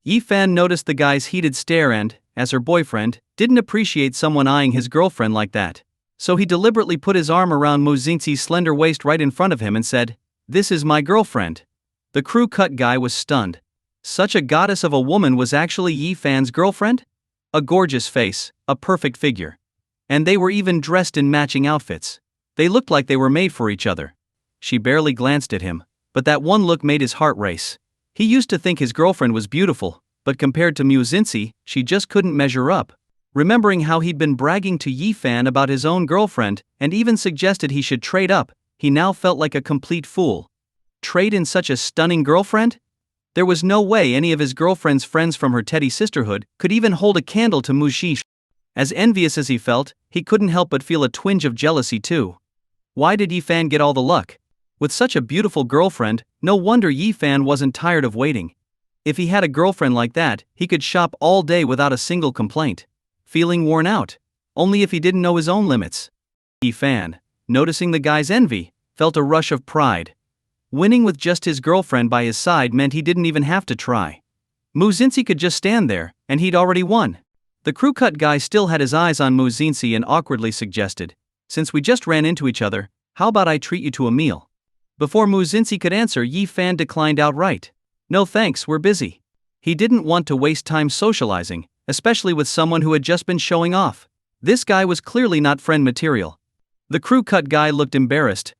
Yi-fan noticed the guy's heated stare and, as her boyfriend, didn't appreciate someone eyeing his girlfriend like that. So he deliberately put his arm around Mu Jinxi's slender waist right in front of him and said, "This is my girlfriend." The crew cut guy was stunned. Such a goddess of a woman was actually Yi-fan's girlfriend? A gorgeous face, a perfect figure. And they were even dressed in matching outfits. They looked like they were made for each other. She barely glanced at him, but that one look made his heart race. He used to think his girlfriend was beautiful, but compared to Mu Jinxi, she just couldn't measure up. Remembering how he'd been bragging to Yi-fan about his own girlfriend, and even suggested he should trade up, he now felt like a complete fool. Trade in such a stunning girlfriend? There was no way any of his girlfriend's friends from her Teddy sisterhood could even hold a candle to Mu Jinxi. As envious as he felt, he couldn't help but feel a twinge of jealousy too. Why did Yi-fan get all the luck? With such a beautiful girlfriend, no wonder Yi-fan wasn't tired of waiting. If he had a girlfriend like that, he could shop all day without a single complaint. Feeling worn out? Only if he didn't know his own limits. Yi-fan, noticing the guy's envy, felt a rush of pride. Winning with just his girlfriend by his side meant he didn't even have to try. Mu Jinxi could just stand there, and he'd already won. The crew cut guy still had his eyes on Mu Jinxi and awkwardly suggested, "Since we just ran into each other, how about I treat you to a meal?" Before Mu Jinxi could answer, Yi-fan declined outright. "No thanks, we're busy." He didn't want to waste time socializing, especially with someone who had just been showing off. This guy was clearly not friend material. The crew cut guy looked embarrassed.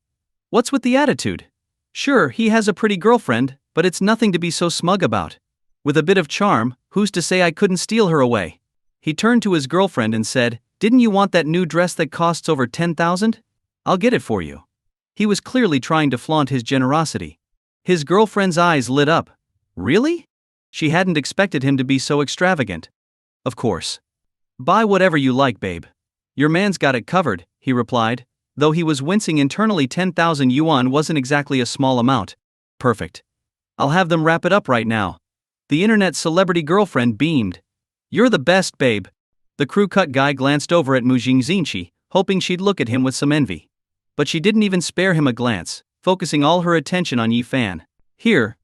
What's with the attitude? Sure, he has a pretty girlfriend, but it's nothing to be so smug about. With a bit of charm, who's to say I couldn't steal her away? He turned to his girlfriend and said, "Didn't you want that new dress that costs over 10,000? I'll get it for you." He was clearly trying to flaunt his generosity. His girlfriend's eyes lit up. Really? She hadn't expected him to be so extravagant. Of course. "Buy whatever you like, babe. Your man's got it covered," he replied, though he was wincing internally. 10,000 yuan wasn't exactly a small amount. Perfect. I'll have them wrap it up right now. The internet celebrity girlfriend beamed. "You're the best, babe." The crew cut guy glanced over at Mu Jinxi, hoping she'd look at him with some envy. But she didn't even spare him a glance, focusing all her attention on Yi-fan. "Here.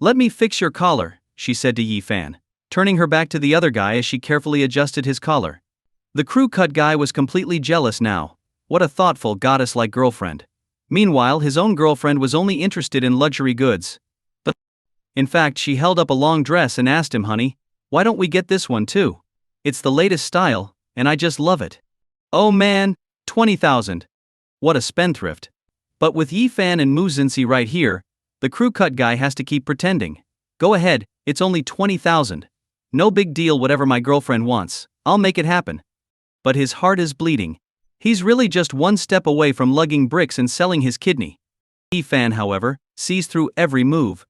Let me fix your collar," she said to Yi-fan, turning her back to the other guy as she carefully adjusted his collar. The crew cut guy was completely jealous now. What a thoughtful, goddess-like girlfriend. Meanwhile, his own girlfriend was only interested in luxury goods. But in fact, she held up a long dress and asked him, "Honey, why don't we get this one too? It's the latest style, and I just love it." Oh man, 20,000. What a spendthrift. But with Yi-fan and Mu Xinxi right here, the crew cut guy has to keep pretending. Go ahead, it's only 20,000. No big deal, whatever my girlfriend wants, I'll make it happen. But his heart is bleeding. He's really just one step away from lugging bricks and selling his kidney. Yi-fan, however, sees through every move.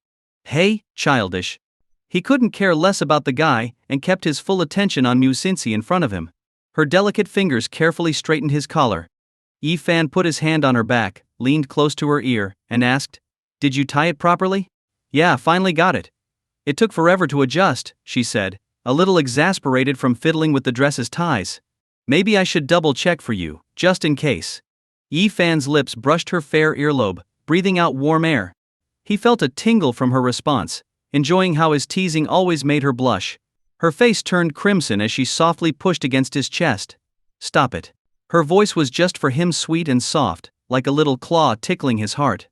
Hey, childish. He couldn't care less about the guy and kept his full attention on Mu Xinxi in front of him. Her delicate fingers carefully straightened his collar. Yi-fan put his hand on her back, leaned close to her ear, and asked, "Did you tie it properly?" "Yeah, finally got it. It took forever to adjust," she said, a little exasperated from fiddling with the dress's ties. "Maybe I should double-check for you, just in case." Yi-fan's lips brushed her fair earlobe, breathing out warm air. He felt a tingle from her response, enjoying how his teasing always made her blush. Her face turned crimson as she softly pushed against his chest. "Stop it." Her voice was just for him, sweet and soft, like a little claw tickling his heart.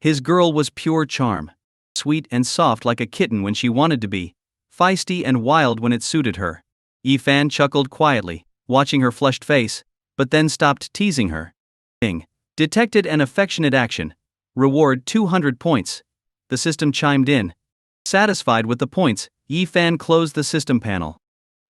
His girl was pure charm. Sweet and soft like a kitten when she wanted to be, feisty and wild when it suited her. Yi-fan chuckled quietly, watching her flushed face, but then stopped teasing her. Detected an affectionate action. Reward 200 points. The system chimed in. Satisfied with the points, Yi-fan closed the system panel.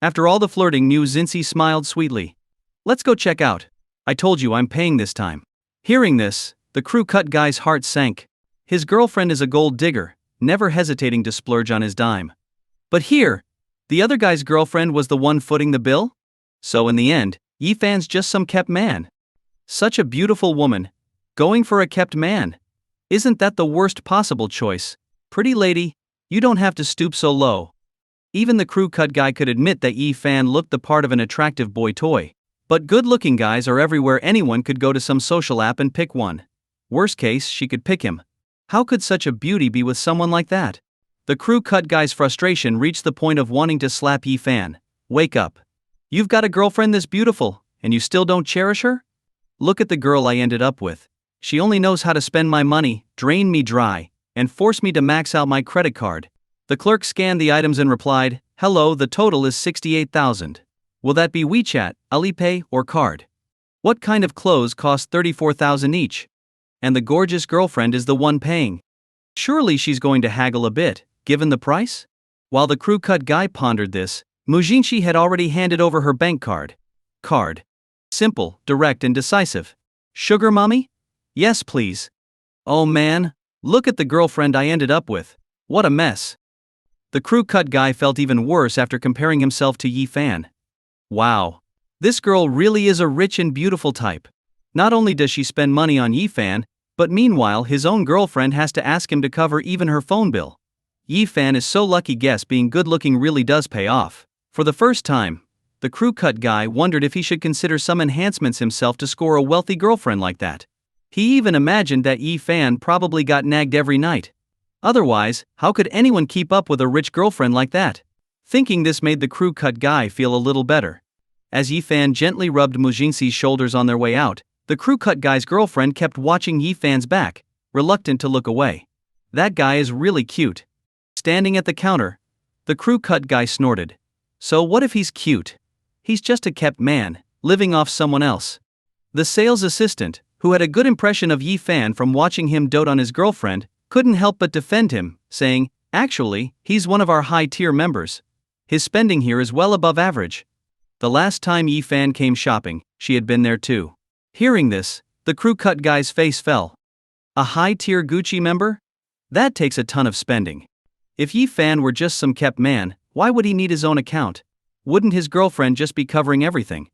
After all the flirting, Mu Xinxi smiled sweetly. "Let's go check out. I told you I'm paying this time." Hearing this, the crew cut guy's heart sank. His girlfriend is a gold digger, never hesitating to splurge on his dime. But here, the other guy's girlfriend was the one footing the bill? So in the end, Yi-fan's just some kept man. Such a beautiful woman, going for a kept man. Isn't that the worst possible choice? Pretty lady, you don't have to stoop so low. Even the crew cut guy could admit that Yi-fan looked the part of an attractive boy toy. But good-looking guys are everywhere. Anyone could go to some social app and pick one. Worst case, she could pick him. How could such a beauty be with someone like that? The crew cut guy's frustration reached the point of wanting to slap Yi-fan. Wake up. You've got a girlfriend this beautiful, and you still don't cherish her? Look at the girl I ended up with. She only knows how to spend my money, drain me dry, and force me to max out my credit card. The clerk scanned the items and replied, "Hello, the total is 68,000. Will that be WeChat, Alipay, or card? What kind of clothes cost 34,000 each? And the gorgeous girlfriend is the one paying. Surely she's going to haggle a bit, given the price?" While the crew cut guy pondered this, Mu Xinxi had already handed over her bank card. Card. Simple, direct and decisive. "Sugar mommy? Yes please." "Oh man, look at the girlfriend I ended up with. What a mess." The crew cut guy felt even worse after comparing himself to Yi-fan. Wow. This girl really is a rich and beautiful type. Not only does she spend money on Yi-fan, but meanwhile his own girlfriend has to ask him to cover even her phone bill. Yi-fan is so lucky. Guess being good-looking really does pay off. For the first time, the crew cut guy wondered if he should consider some enhancements himself to score a wealthy girlfriend like that. He even imagined that Yi-fan probably got nagged every night. Otherwise, how could anyone keep up with a rich girlfriend like that? Thinking this made the crew cut guy feel a little better. As Yi-fan gently rubbed Mu Xinxi's shoulders on their way out, the crew cut guy's girlfriend kept watching Yi-fan's back, reluctant to look away. That guy is really cute. Standing at the counter, the crew cut guy snorted. So what if he's cute? He's just a kept man, living off someone else. The sales assistant, who had a good impression of Yi-fan from watching him dote on his girlfriend, couldn't help but defend him, saying, "Actually, he's one of our high-tier members. His spending here is well above average." The last time Yi-fan came shopping, she had been there too. Hearing this, the crew cut guy's face fell. A high-tier Gucci member? That takes a ton of spending. If Yi-fan were just some kept man, why would he need his own account? Wouldn't his girlfriend just be covering everything?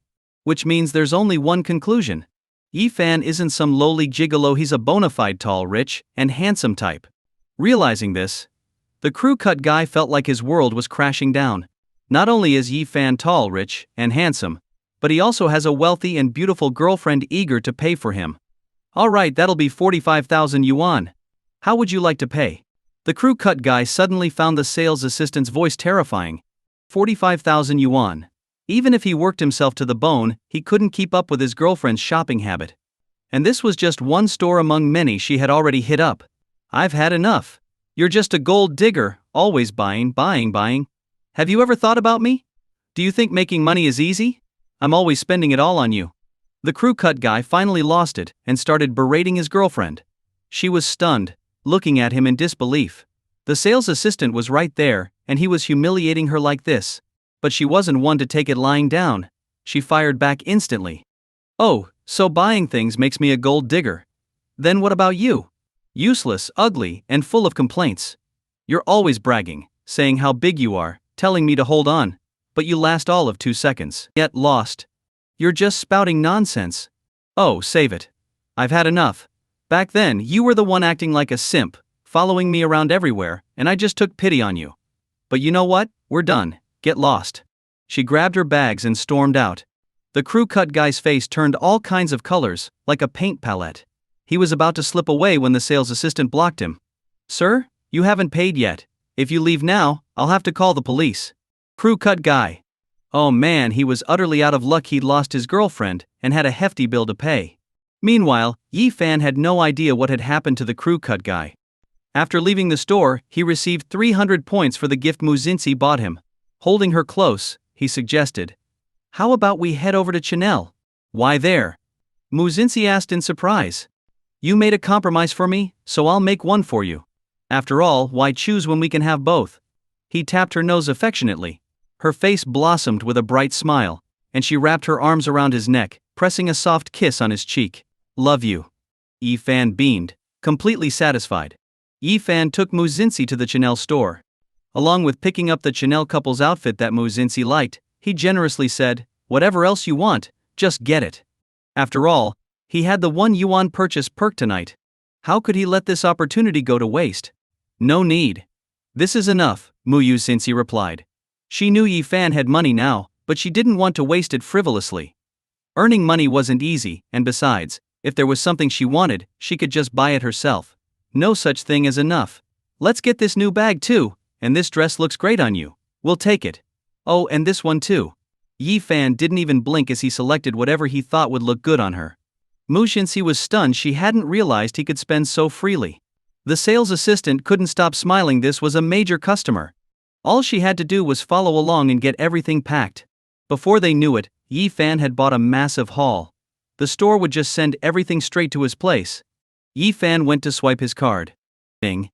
Which means there's only one conclusion. Yi-fan isn't some lowly gigolo, he's a bona fide tall, rich, and handsome type. Realizing this, the crew cut guy felt like his world was crashing down. Not only is Yi-fan tall, rich, and handsome, but he also has a wealthy and beautiful girlfriend eager to pay for him. Alright, that'll be 45,000 yuan. How would you like to pay? The crew cut guy suddenly found the sales assistant's voice terrifying. 45,000 yuan. Even if he worked himself to the bone, he couldn't keep up with his girlfriend's shopping habit. And this was just one store among many she had already hit up. I've had enough. You're just a gold digger, always buying. Have you ever thought about me? Do you think making money is easy? I'm always spending it all on you. The crew cut guy finally lost it and started berating his girlfriend. She was stunned, looking at him in disbelief. The sales assistant was right there, and he was humiliating her like this. But she wasn't one to take it lying down. She fired back instantly. Oh, so buying things makes me a gold digger. Then what about you? Useless, ugly, and full of complaints. You're always bragging, saying how big you are, telling me to hold on. But you last all of 2 seconds. Yet lost. You're just spouting nonsense. Oh, save it. I've had enough. Back then, you were the one acting like a simp, following me around everywhere, and I just took pity on you. But you know what? We're done. Get lost. She grabbed her bags and stormed out. The crew cut guy's face turned all kinds of colors, like a paint palette. He was about to slip away when the sales assistant blocked him. Sir, you haven't paid yet. If you leave now, I'll have to call the police. Crew cut guy. Oh man, he was utterly out of luck. He'd lost his girlfriend and had a hefty bill to pay. Meanwhile, Yi Fan had no idea what had happened to the crew cut guy. After leaving the store, he received 300 points for the gift Mu Xinxi bought him. Holding her close, he suggested, "How about we head over to Chanel?" "Why there?" Mu Xinxi asked in surprise. "You made a compromise for me, so I'll make one for you. After all, why choose when we can have both?" He tapped her nose affectionately. Her face blossomed with a bright smile, and she wrapped her arms around his neck, pressing a soft kiss on his cheek. "Love you." Yi Fan beamed, completely satisfied. Yi Fan took Mu Xinxi to the Chanel store. Along with picking up the Chanel couple's outfit that Mu Xinxi liked, he generously said, "Whatever else you want, just get it." After all, he had the 1 yuan purchase perk tonight. How could he let this opportunity go to waste? "No need. This is enough," Mu Xinxi replied. She knew Yi Fan had money now, but she didn't want to waste it frivolously. Earning money wasn't easy, and besides, if there was something she wanted, she could just buy it herself. No such thing as enough. "Let's get this new bag too, and this dress looks great on you. We'll take it. Oh, and this one too." Yi Fan didn't even blink as he selected whatever he thought would look good on her. Mu Xinxi was stunned. She hadn't realized he could spend so freely. The sales assistant couldn't stop smiling. This was a major customer. All she had to do was follow along and get everything packed. Before they knew it, Yi Fan had bought a massive haul. The store would just send everything straight to his place. Yi Fan went to swipe his card. Bing.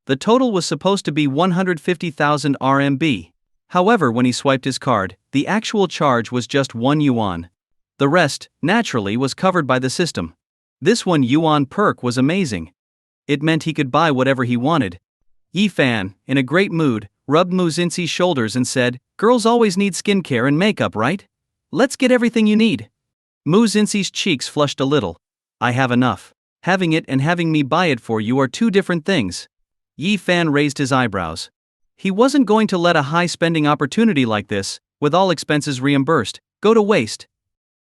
The total was supposed to be 150,000 RMB. However, when he swiped his card, the actual charge was just 1 yuan. The rest, naturally, was covered by the system. This 1 yuan perk was amazing. It meant he could buy whatever he wanted. Yi Fan, in a great mood, rubbed Mu Xinxi's shoulders and said, "Girls always need skincare and makeup, right? Let's get everything you need." Mu Xinxi's cheeks flushed a little. "I have enough. Having it and having me buy it for you are two different things." Yi Fan raised his eyebrows. He wasn't going to let a high-spending opportunity like this, with all expenses reimbursed, go to waste.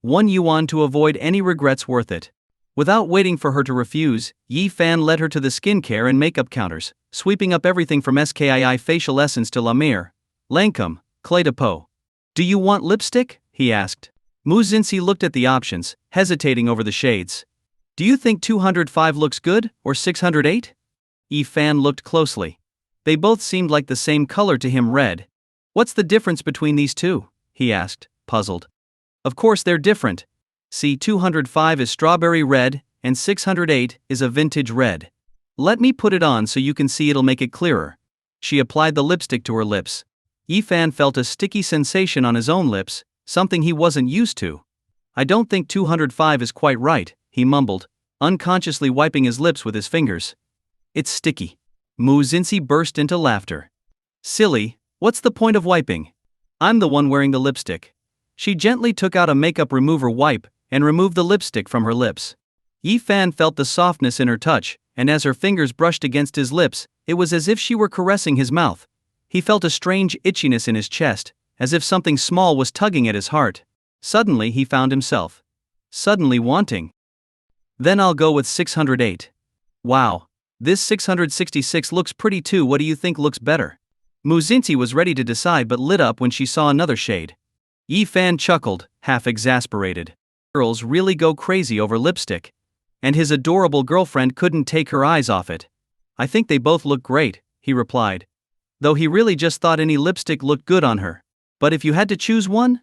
1 yuan to avoid any regrets worth it. Without waiting for her to refuse, Yi Fan led her to the skincare and makeup counters, sweeping up everything from Skii facial essence to La Mer, Lancome, Clé de Peau. "Do you want lipstick?" he asked. Mu Xinxi looked at the options, hesitating over the shades. "Do you think 205 looks good, or 608? Yi Fan looked closely. They both seemed like the same color to him, red. "What's the difference between these two?" he asked, puzzled. "Of course they're different. See, 205 is strawberry red, and 608 is a vintage red. Let me put it on so you can see. It'll make it clearer." She applied the lipstick to her lips. Yi Fan felt a sticky sensation on his own lips, something he wasn't used to. "I don't think 205 is quite right," he mumbled, unconsciously wiping his lips with his fingers. "It's sticky." Mu Xinxi burst into laughter. "Silly, what's the point of wiping? I'm the one wearing the lipstick." She gently took out a makeup remover wipe and removed the lipstick from her lips. Yi Fan felt the softness in her touch, and as her fingers brushed against his lips, it was as if she were caressing his mouth. He felt a strange itchiness in his chest, as if something small was tugging at his heart. Suddenly he found himself suddenly wanting. "Then I'll go with 608. Wow. This 666 looks pretty too. What do you think looks better?" Mu Xinxi was ready to decide but lit up when she saw another shade. Yi Fan chuckled, half exasperated. Girls really go crazy over lipstick. And his adorable girlfriend couldn't take her eyes off it. I think they both look great, he replied. Though he really just thought any lipstick looked good on her. But if you had to choose one?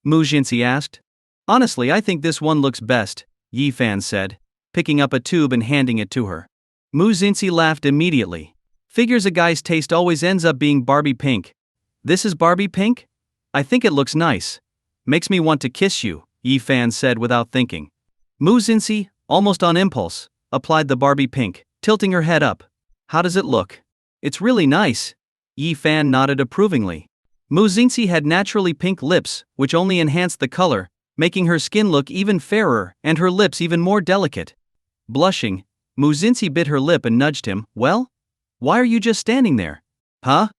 Mu Jinsi asked. Honestly, I think this one looks best, Yi Fan said, picking up a tube and handing it to her. Mu Jinsi laughed immediately. Figures a guy's taste always ends up being Barbie pink. This is Barbie pink? I think it looks nice. Makes me want to kiss you, Yi Fan said without thinking. Mu Jinsi, almost on impulse, applied the Barbie pink, tilting her head up. How does it look? It's really nice. Yi Fan nodded approvingly. Mu Jinsi had naturally pink lips, which only enhanced the color, making her skin look even fairer and her lips even more delicate. Blushing, Mu Jinsi bit her lip and nudged him. Well? Why are you just standing there? Huh?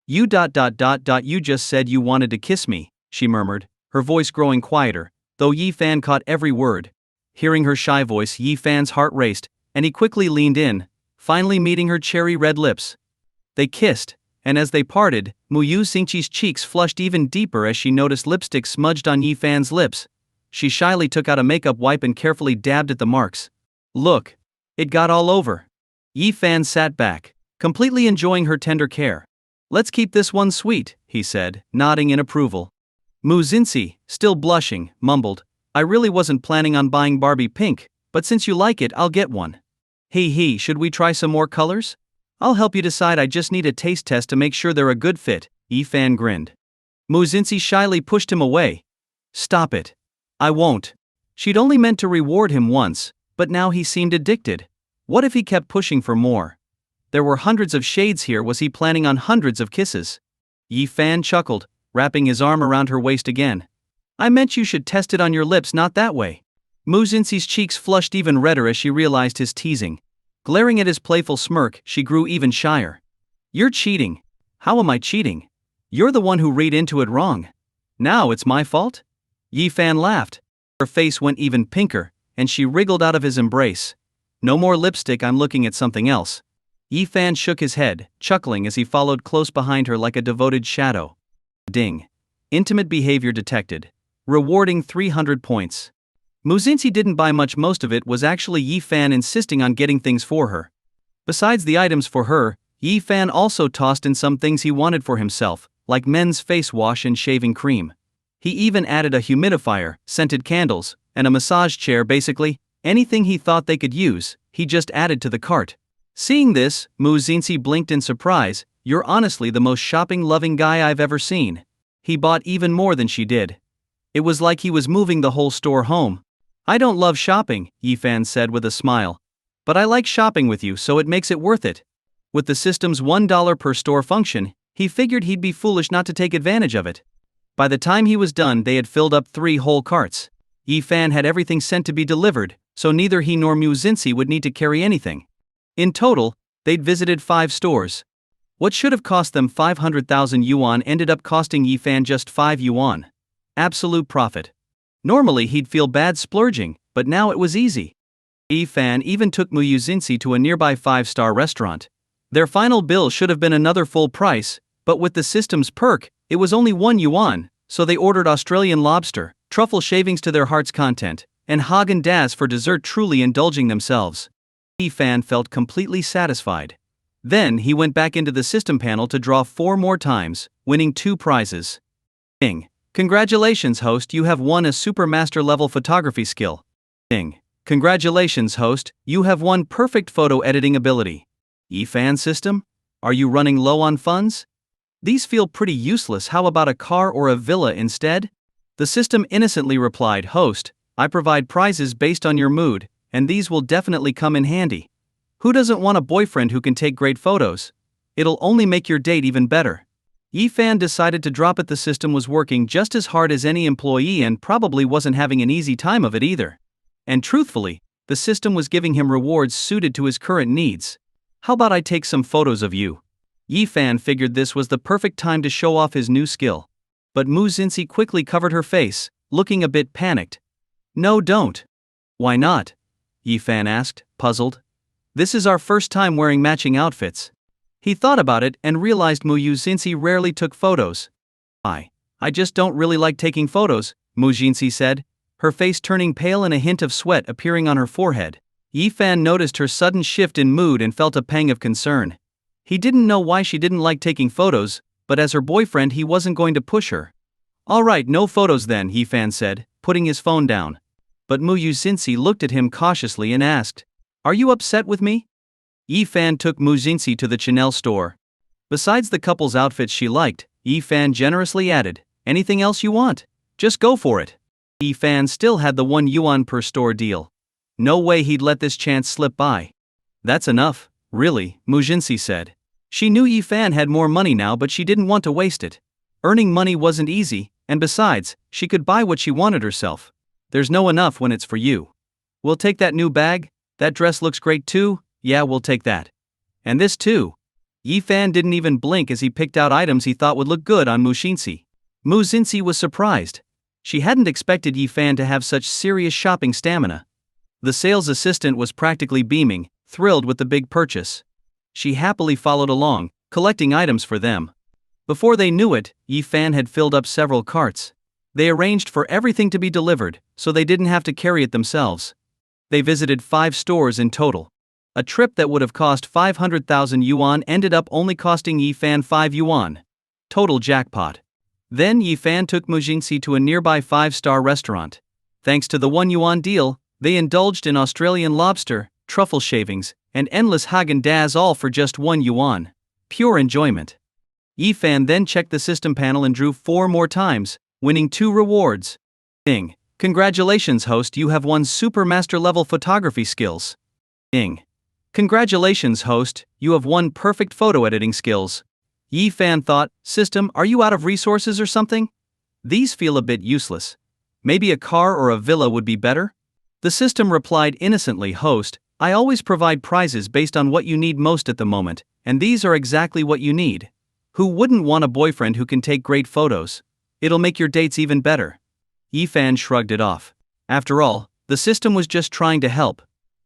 You just said you wanted to kiss me, she murmured, her voice growing quieter, though Yi Fan caught every word. Hearing her shy voice, Yi Fan's heart raced, and he quickly leaned in, finally meeting her cherry-red lips. They kissed, and as they parted, Mu Jinsi's cheeks flushed even deeper as she noticed lipstick smudged on Yi Fan's lips. She shyly took out a makeup wipe and carefully dabbed at the marks. Look. It got all over. Yi Fan sat back, completely enjoying her tender care. Let's keep this one sweet, he said, nodding in approval. Mu Jinsi, still blushing, mumbled, I really wasn't planning on buying Barbie pink, but since you like it, I'll get one. Hey, should we try some more colors? I'll help you decide. I just need a taste test to make sure they're a good fit, Yi Fan grinned. Mu Jinsi shyly pushed him away. Stop it. I won't. She'd only meant to reward him once, but now he seemed addicted. What if he kept pushing for more? There were hundreds of shades here. Was he planning on hundreds of kisses? Yi Fan chuckled, wrapping his arm around her waist again. I meant you should test it on your lips, not that way. Mu Jinsi's cheeks flushed even redder as she realized his teasing. Glaring at his playful smirk, she grew even shyer. You're cheating. How am I cheating? You're the one who read into it wrong. Now it's my fault? Yi Fan laughed. Her face went even pinker, and she wriggled out of his embrace. No more lipstick, I'm looking at something else. Yi Fan shook his head, chuckling as he followed close behind her like a devoted shadow. Ding. Intimate behavior detected. Rewarding 300 points. Mu Jinsi didn't buy much. Most of it was actually Yi Fan insisting on getting things for her. Besides the items for her, Yi Fan also tossed in some things he wanted for himself, like men's face wash and shaving cream. He even added a humidifier, scented candles, and a massage chair. Basically, anything he thought they could use, he just added to the cart. Seeing this, Mu Jinsi blinked in surprise. You're honestly the most shopping-loving guy I've ever seen. He bought even more than she did. It was like he was moving the whole store home. I don't love shopping, Yi Fan said with a smile. But I like shopping with you, so it makes it worth it. With the system's $1 per store function, he figured he'd be foolish not to take advantage of it. By the time he was done, they had filled up 3 whole carts. Yi Fan had everything sent to be delivered, so neither he nor Mu Jinsi would need to carry anything. In total, they'd visited 5 stores. What should have cost them 500,000 yuan ended up costing Yi Fan just 5 yuan. Absolute profit. Normally he'd feel bad splurging, but now it was easy. Yi Fan even took Mu Jinsi to a nearby 5-star restaurant. Their final bill should have been another full price, but with the system's perk, it was only 1 yuan, so they ordered Australian lobster, truffle shavings to their heart's content, and Haagen-Dazs for dessert, truly indulging themselves. Yi Fan felt completely satisfied. Then he went back into the system panel to draw 4 more times, winning 2 prizes. Ding. Congratulations, host, you have won a super master level photography skill. Ding. Congratulations, host, you have won perfect photo editing ability. Yi Fan system? Are you running low on funds? These feel pretty useless. How about a car or a villa instead? The system innocently replied, host, I provide prizes based on your mood, and these will definitely come in handy. Who doesn't want a boyfriend who can take great photos? It'll only make your date even better. Yi Fan decided to drop it. The system was working just as hard as any employee and probably wasn't having an easy time of it either. And truthfully, the system was giving him rewards suited to his current needs. How about I take some photos of you? Yi Fan figured this was the perfect time to show off his new skill. But Mu Jinsi quickly covered her face, looking a bit panicked. No, don't. Why not? Yi Fan asked, puzzled. This is our first time wearing matching outfits. He thought about it and realized Mu Jinsi rarely took photos. Why? I just don't really like taking photos, Mu Jinxi said, her face turning pale and a hint of sweat appearing on her forehead. Yi Fan noticed her sudden shift in mood and felt a pang of concern. He didn't know why she didn't like taking photos, but as her boyfriend he wasn't going to push her. Alright, no photos then, Yi Fan said, putting his phone down. But Mu Jinxi looked at him cautiously and asked, "Are you upset with me?" Yi Fan took Mu Jinxi to the Chanel store. Besides the couple's outfits she liked, Yi Fan generously added, "Anything else you want? Just go for it." Yi Fan still had the 1 yuan per store deal. No way he'd let this chance slip by. "That's enough, really," Mu Jinxi said. She knew Yi Fan had more money now, but she didn't want to waste it. Earning money wasn't easy, and besides, she could buy what she wanted herself. There's no enough when it's for you. "We'll take that new bag, that dress looks great too, yeah we'll take that. And this too." Yi Fan didn't even blink as he picked out items he thought would look good on Mu Jinxi. Mu Jinxi was surprised. She hadn't expected Yi Fan to have such serious shopping stamina. The sales assistant was practically beaming, thrilled with the big purchase. She happily followed along, collecting items for them. Before they knew it, Yi Fan had filled up several carts. They arranged for everything to be delivered, so they didn't have to carry it themselves. They visited 5 stores in total. A trip that would have cost 500,000 yuan ended up only costing Yi Fan 5 yuan. Total jackpot. Then Yi Fan took Mu Jinxi to a nearby 5-star restaurant. Thanks to the 1 yuan deal, they indulged in Australian lobster, truffle shavings, and endless Häagen-Dazs all for just 1 yuan. Pure enjoyment. Yi Fan then checked the system panel and drew 4 more times, winning 2 rewards. Ing. Congratulations host, you have won Super Master level photography skills. Ing. Congratulations host, you have won perfect photo editing skills. Yi Fan thought, system, are you out of resources or something? These feel a bit useless. Maybe a car or a villa would be better? The system replied innocently, host, I always provide prizes based on what you need most at the moment, and these are exactly what you need. Who wouldn't want a boyfriend who can take great photos? It'll make your dates even better. Yi Fan shrugged it off. After all, the system was just trying to help.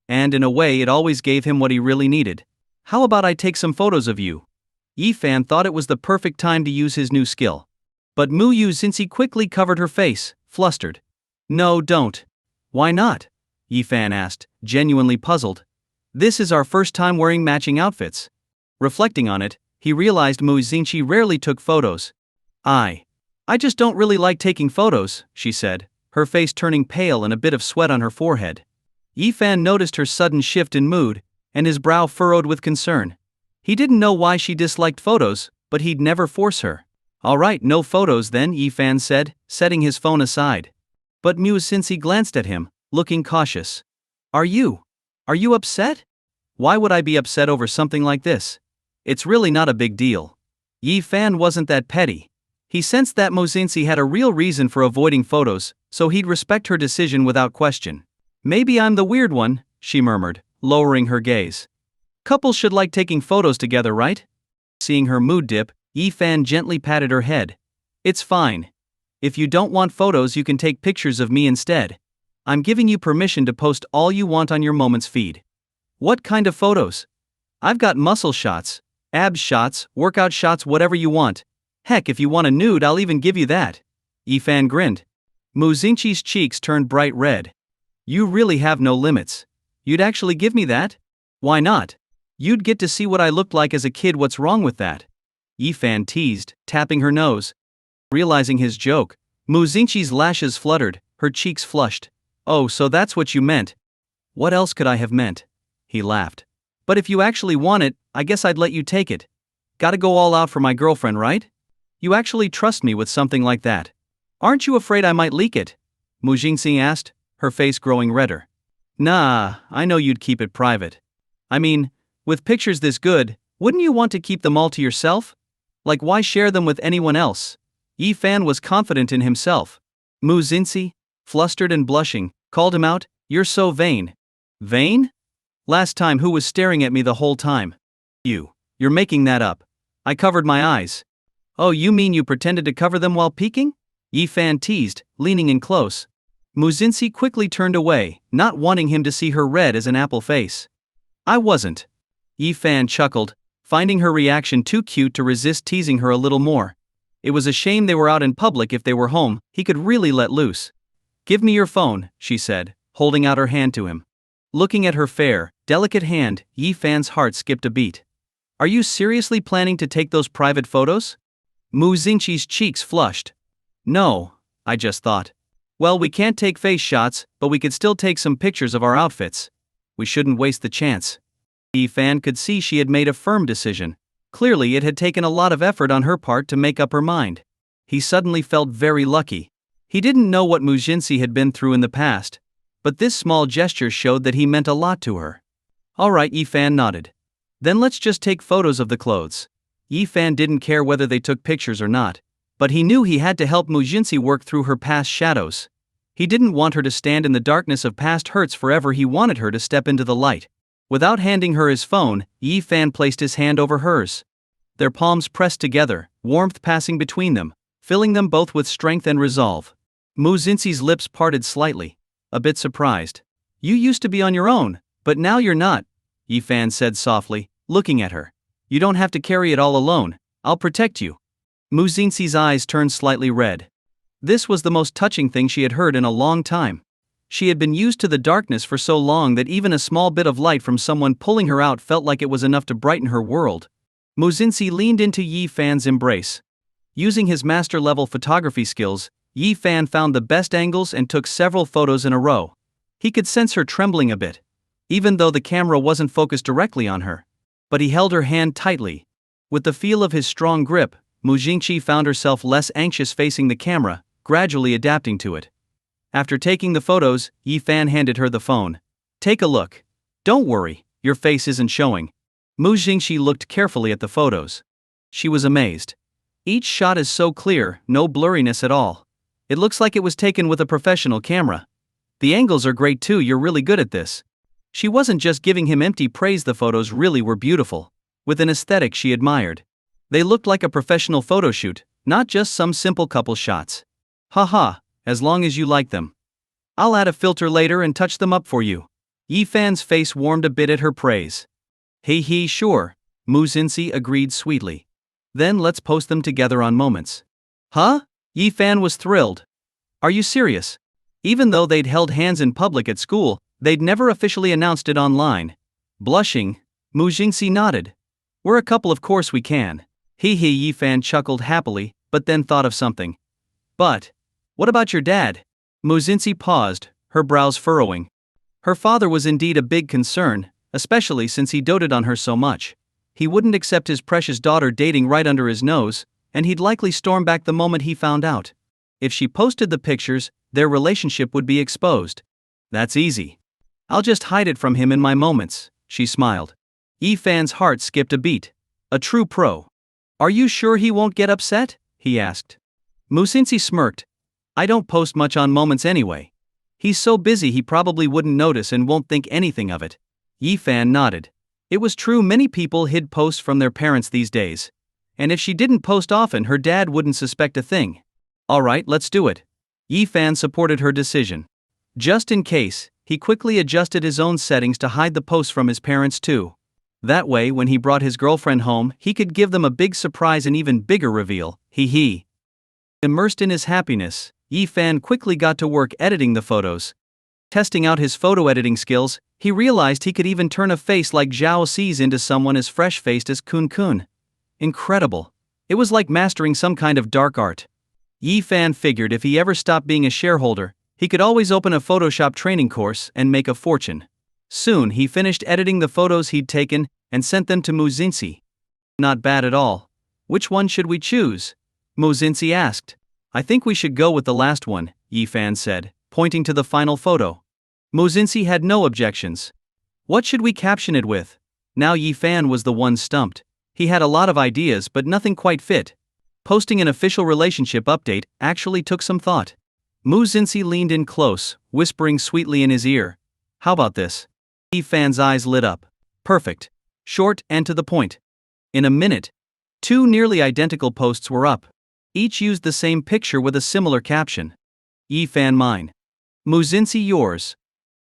And in a way it always gave him what he really needed. How about I take some photos of you? Yi Fan thought it was the perfect time to use his new skill. But Mu Jinxi quickly covered her face, flustered. No, don't. Why not? Yi Fan asked, genuinely puzzled. This is our first time wearing matching outfits. Reflecting on it, he realized Mu Jinxi rarely took photos. I just don't really like taking photos, she said, her face turning pale and a bit of sweat on her forehead. Yi Fan noticed her sudden shift in mood, and his brow furrowed with concern. He didn't know why she disliked photos, but he'd never force her. Alright, no photos then, Yi Fan said, setting his phone aside. But Mu Jinxi glanced at him, looking cautious. Are you upset? Why would I be upset over something like this? It's really not a big deal. Yi Fan wasn't that petty. He sensed that Mu Jinxi had a real reason for avoiding photos, so he'd respect her decision without question. Maybe I'm the weird one, she murmured, lowering her gaze. Couples should like taking photos together, right? Seeing her mood dip, Yi Fan gently patted her head. It's fine. If you don't want photos, you can take pictures of me instead. I'm giving you permission to post all you want on your Moments feed. What kind of photos? I've got muscle shots, abs shots, workout shots, whatever you want. Heck, if you want a nude, I'll even give you that. Yi Fan grinned. Mu Jinxi's cheeks turned bright red. You really have no limits. You'd actually give me that? Why not? You'd get to see what I looked like as a kid. What's wrong with that? Yi Fan teased, tapping her nose. Realizing his joke, Mu Jinxi's lashes fluttered, her cheeks flushed. Oh, so that's what you meant. What else could I have meant? He laughed. But if you actually want it, I guess I'd let you take it. Gotta go all out for my girlfriend, right? You actually trust me with something like that. Aren't you afraid I might leak it? Mu Jinxi asked, her face growing redder. Nah, I know you'd keep it private. I mean, with pictures this good, wouldn't you want to keep them all to yourself? Like why share them with anyone else? Yi Fan was confident in himself. Mu Jinxi, flustered and blushing, called him out, You're so vain. Vain? Last time who was staring at me the whole time? You're making that up. I covered my eyes. Oh, you mean you pretended to cover them while peeking? Yi Fan teased, leaning in close. Mu Jinxi quickly turned away, not wanting him to see her red as an apple face. I wasn't. Yi Fan chuckled, finding her reaction too cute to resist teasing her a little more. It was a shame they were out in public. If they were home, he could really let loose. "Give me your phone," she said, holding out her hand to him. Looking at her fair, delicate hand, Yi Fan's heart skipped a beat. "Are you seriously planning to take those private photos?" Mu Xingqi's cheeks flushed. "No, I just thought. Well, we can't take face shots, but we could still take some pictures of our outfits. We shouldn't waste the chance." Yi Fan could see she had made a firm decision. Clearly it had taken a lot of effort on her part to make up her mind. He suddenly felt very lucky. He didn't know what Mu Xingqi had been through in the past, but this small gesture showed that he meant a lot to her. "All right," Yi Fan nodded. "Then let's just take photos of the clothes." Yi Fan didn't care whether they took pictures or not, but he knew he had to help Mu Xingqi work through her past shadows. He didn't want her to stand in the darkness of past hurts forever. He wanted her to step into the light. Without handing her his phone, Yi Fan placed his hand over hers. Their palms pressed together, warmth passing between them, filling them both with strength and resolve. Mu Xingqi's lips parted slightly, a bit surprised. "You used to be on your own, but now you're not," Yi Fan said softly, looking at her. "You don't have to carry it all alone. I'll protect you." Mu Xingqi's eyes turned slightly red. This was the most touching thing she had heard in a long time. She had been used to the darkness for so long that even a small bit of light from someone pulling her out felt like it was enough to brighten her world. Mu Xingqi leaned into Yi Fan's embrace. Using his master-level photography skills, Yi Fan found the best angles and took several photos in a row. He could sense her trembling a bit, even though the camera wasn't focused directly on her. But he held her hand tightly. With the feel of his strong grip, Mu Xingqi found herself less anxious facing the camera, gradually adapting to it. After taking the photos, Yi Fan handed her the phone. "Take a look. Don't worry, your face isn't showing." Mu Xingqi looked carefully at the photos. She was amazed. "Each shot is so clear, no blurriness at all. It looks like it was taken with a professional camera. The angles are great too. You're really good at this." She wasn't just giving him empty praise. The photos really were beautiful, with an aesthetic she admired. They looked like a professional photo shoot, not just some simple couple shots. "Haha, as long as you like them. I'll add a filter later and touch them up for you." Yi Fan's face warmed a bit at her praise. "He, sure," Mu Xingqi agreed sweetly. "Then let's post them together on Moments." "Huh?" Yi Fan was thrilled. "Are you serious?" Even though they'd held hands in public at school, they'd never officially announced it online. Blushing, Mu Xingqi nodded. "We're a couple, of course we can." Yi Fan chuckled happily, but then thought of something. "But what about your dad?" Mu Xingqi paused, her brows furrowing. Her father was indeed a big concern, especially since he doted on her so much. He wouldn't accept his precious daughter dating right under his nose, and he'd likely storm back the moment he found out. If she posted the pictures, their relationship would be exposed. "That's easy. I'll just hide it from him in my Moments," she smiled. Yi Fan's heart skipped a beat. A true pro. "Are you sure he won't get upset?" he asked. Mu Xingqi smirked. "I don't post much on Moments anyway. He's so busy he probably wouldn't notice and won't think anything of it." Yi Fan nodded. It was true, many people hid posts from their parents these days. And if she didn't post often, her dad wouldn't suspect a thing. "All right, let's do it." Yi Fan supported her decision. Just in case, he quickly adjusted his own settings to hide the posts from his parents too. That way, when he brought his girlfriend home, he could give them a big surprise, an even bigger reveal. He. Immersed in his happiness, Yi Fan quickly got to work editing the photos. Testing out his photo editing skills, he realized he could even turn a face like Zhao Xi's into someone as fresh-faced as Kun Kun. Incredible. It was like mastering some kind of dark art. Yi Fan figured if he ever stopped being a shareholder, he could always open a Photoshop training course and make a fortune. Soon he finished editing the photos he'd taken and sent them to Mu Xingqi. "Not bad at all. Which one should we choose?" Mu Xingqi asked. "I think we should go with the last one," Yi Fan said, pointing to the final photo. Mu Xingqi had no objections. "What should we caption it with?" Now Yi Fan was the one stumped. He had a lot of ideas but nothing quite fit. Posting an official relationship update actually took some thought. Mu Xingqi leaned in close, whispering sweetly in his ear. "How about this?" Yi Fan's eyes lit up. Perfect. Short and to the point. In a minute, 2 nearly identical posts were up. Each used the same picture with a similar caption. "Yi Fan mine. Mu Xingqi yours.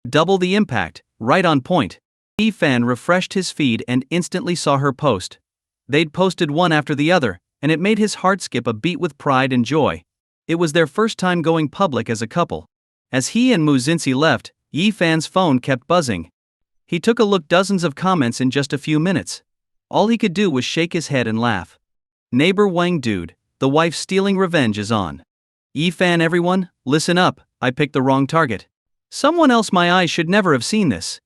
Double the impact, right on point." Yi Fan refreshed his feed and instantly saw her post. They'd posted one after the other, and it made his heart skip a beat with pride and joy. It was their first time going public as a couple. As he and Muzinsi left, Yi-fan's phone kept buzzing. He took a look, dozens of comments in just a few minutes. All he could do was shake his head and laugh. Neighbor Wang dude, the wife stealing revenge is on. Yi-fan, everyone, listen up, I picked the wrong target. Someone else, my eyes should never have seen this.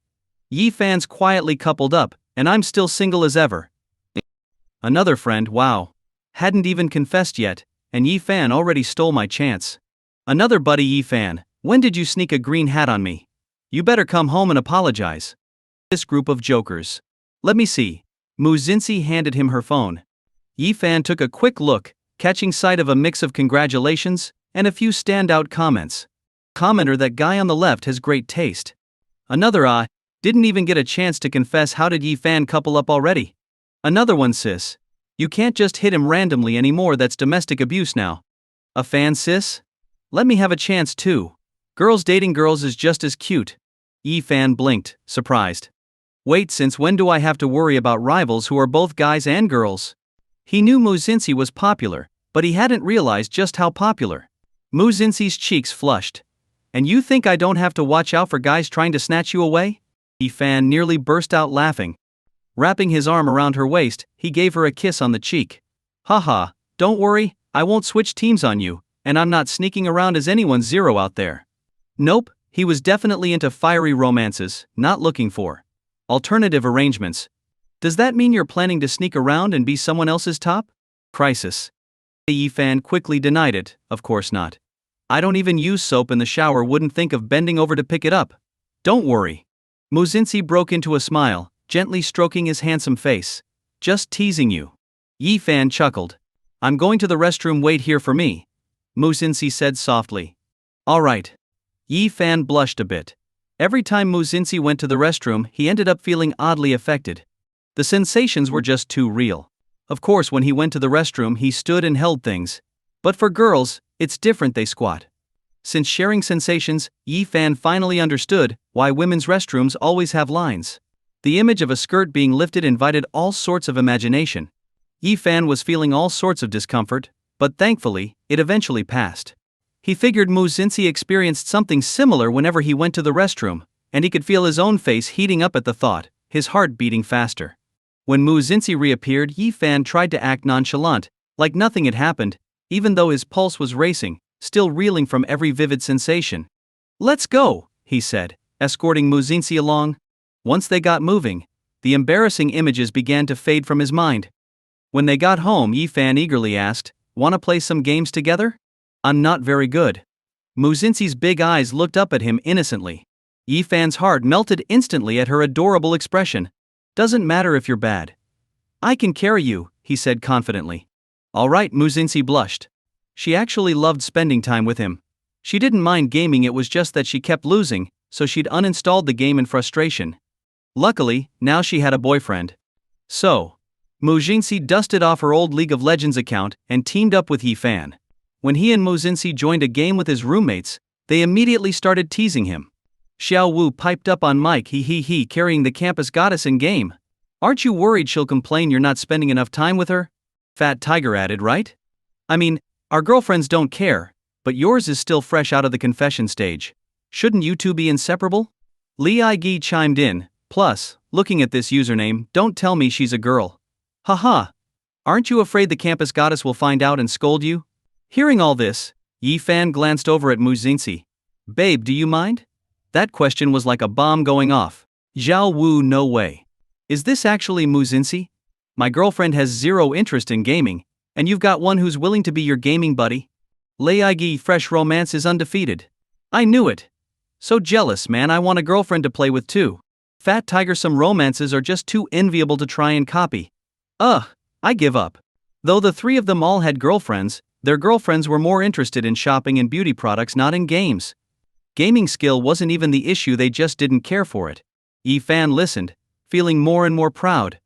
Yi-fans quietly coupled up, and I'm still single as ever. Another friend, wow. Hadn't even confessed yet, and Yi-fan already stole my chance. Another buddy, Yi-fan, when did you sneak a green hat on me? You better come home and apologize. This group of jokers. Let me see. Muzinsi handed him her phone. Yi-fan took a quick look, catching sight of a mix of congratulations and a few standout comments. Commenter, that guy on the left has great taste. Another, didn't even get a chance to confess, how did Yi-fan couple up already? Another one, sis. You can't just hit him randomly anymore, that's domestic abuse now. A fan, sis? Let me have a chance too. Girls dating girls is just as cute. Yi-fan blinked, surprised. Wait, since when do I have to worry about rivals who are both guys and girls? He knew Muzinsi was popular, but he hadn't realized just how popular. Muzinsi's cheeks flushed. And you think I don't have to watch out for guys trying to snatch you away? Yi-fan nearly burst out laughing. Wrapping his arm around her waist, he gave her a kiss on the cheek. Haha, don't worry, I won't switch teams on you, and I'm not sneaking around as anyone's zero out there. Nope, he was definitely into fiery romances, not looking for alternative arrangements. Does that mean you're planning to sneak around and be someone else's top? Crisis. Yi-fan quickly denied it, of course not. I don't even use soap in the shower, wouldn't think of bending over to pick it up. Don't worry. Muzinsi broke into a smile, gently stroking his handsome face. Just teasing you. Yi-fan chuckled. I'm going to the restroom, wait here for me. Muzinsi said softly. Alright. Yi-fan blushed a bit. Every time Muzinsi went to the restroom, he ended up feeling oddly affected. The sensations were just too real. Of course, when he went to the restroom, he stood and held things. But for girls, it's different, they squat. Since sharing sensations, Yi-fan finally understood why women's restrooms always have lines. The image of a skirt being lifted invited all sorts of imagination. Yi-fan was feeling all sorts of discomfort, but thankfully, it eventually passed. He figured Muzinsi experienced something similar whenever he went to the restroom, and he could feel his own face heating up at the thought, his heart beating faster. When Muzinsi reappeared, Yi-fan tried to act nonchalant, like nothing had happened, even though his pulse was racing, still reeling from every vivid sensation. Let's go, he said, escorting Muzinsi along. Once they got moving, the embarrassing images began to fade from his mind. When they got home, Yi-fan eagerly asked, "Wanna play some games together?" "I'm not very good." Muzinsi's big eyes looked up at him innocently. Yi-fan's heart melted instantly at her adorable expression. "Doesn't matter if you're bad. I can carry you," he said confidently. "Alright," Muzinsi blushed. She actually loved spending time with him. She didn't mind gaming, it was just that she kept losing, so she'd uninstalled the game in frustration. Luckily, now she had a boyfriend. So, Muzinsi dusted off her old League of Legends account and teamed up with Yi-fan. When he and Muzinsi joined a game with his roommates, they immediately started teasing him. Xiao Wu piped up on mic, he carrying the campus goddess in game. "Aren't you worried she'll complain you're not spending enough time with her?" Fat Tiger added, "Right? I mean, our girlfriends don't care, but yours is still fresh out of the confession stage. Shouldn't you two be inseparable?" Li Aigi chimed in, "Plus, looking at this username, don't tell me she's a girl. Haha. Aren't you afraid the campus goddess will find out and scold you?" Hearing all this, Yi-fan glanced over at Muzinsi. "Babe, do you mind?" That question was like a bomb going off. Xiao Wu, no way. Is this actually Muzinsi? My girlfriend has zero interest in gaming, and you've got one who's willing to be your gaming buddy? Leigi, fresh romance is undefeated. I knew it. So jealous, man, I want a girlfriend to play with too. Fat Tiger, some romances are just too enviable to try and copy. I give up. Though the three of them all had girlfriends, their girlfriends were more interested in shopping and beauty products, not in games. Gaming skill wasn't even the issue, they just didn't care for it. Yi-fan listened, feeling more and more proud.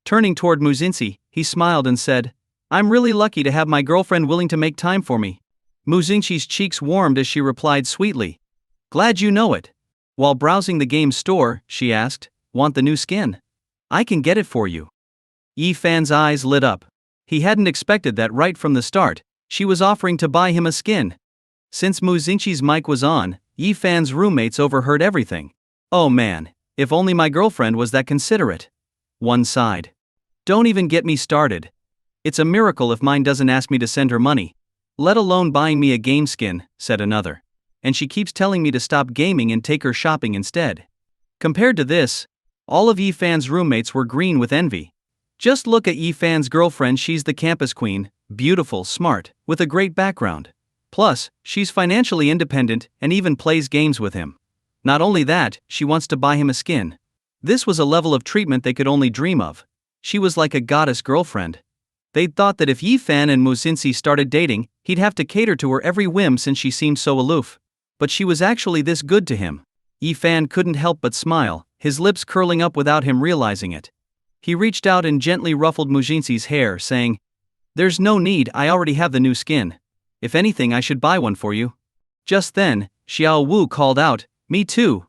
Turning toward Muzinsi, he smiled and said, "I'm really lucky to have my girlfriend willing to make time for me." Muzinsi's cheeks warmed as she replied sweetly, "Glad you know it." While browsing the game store, she asked, "Want the new skin? I can get it for you." Yi-fan's eyes lit up. He hadn't expected that right from the start. She was offering to buy him a skin. Since Mu Xinqi's mic was on, Yi Fan's roommates overheard everything. Oh man, if only my girlfriend was that considerate. One sighed. Don't even get me started. It's a miracle if mine doesn't ask me to send her money, let alone buying me a game skin, said another. And she keeps telling me to stop gaming and take her shopping instead. Compared to this, all of Yi Fan's roommates were green with envy. Just look at Yi Fan's girlfriend, she's the campus queen, beautiful, smart, with a great background. Plus, she's financially independent and even plays games with him. Not only that, she wants to buy him a skin. This was a level of treatment they could only dream of. She was like a goddess girlfriend. They'd thought that if Yi Fan and Mu Xinqi started dating, he'd have to cater to her every whim since she seemed so aloof. But she was actually this good to him. Yi Fan couldn't help but smile, his lips curling up without him realizing it. He reached out and gently ruffled Mu Xinqi's hair, saying, "There's no need, I already have the new skin. If anything, I should buy one for you." Just then, Xiao Wu called out, Me too,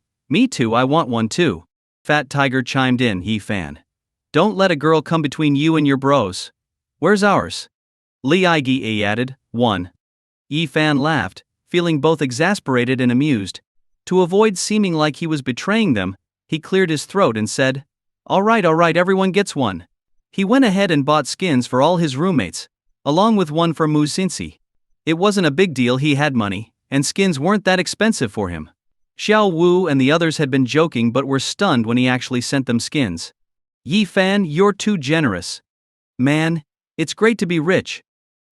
I want one too." Fat Tiger chimed in, Yi Fan. "Don't let a girl come between you and your bros. Where's ours?" Li Aige added, "One." Yi Fan laughed, feeling both exasperated and amused. To avoid seeming like he was betraying them, he cleared his throat and said, All right, everyone gets one." He went ahead and bought skins for all his roommates, along with one for Mu Xinqi. It wasn't a big deal, he had money, and skins weren't that expensive for him. Xiao Wu and the others had been joking but were stunned when he actually sent them skins. "Yi Fan, you're too generous. Man, it's great to be rich.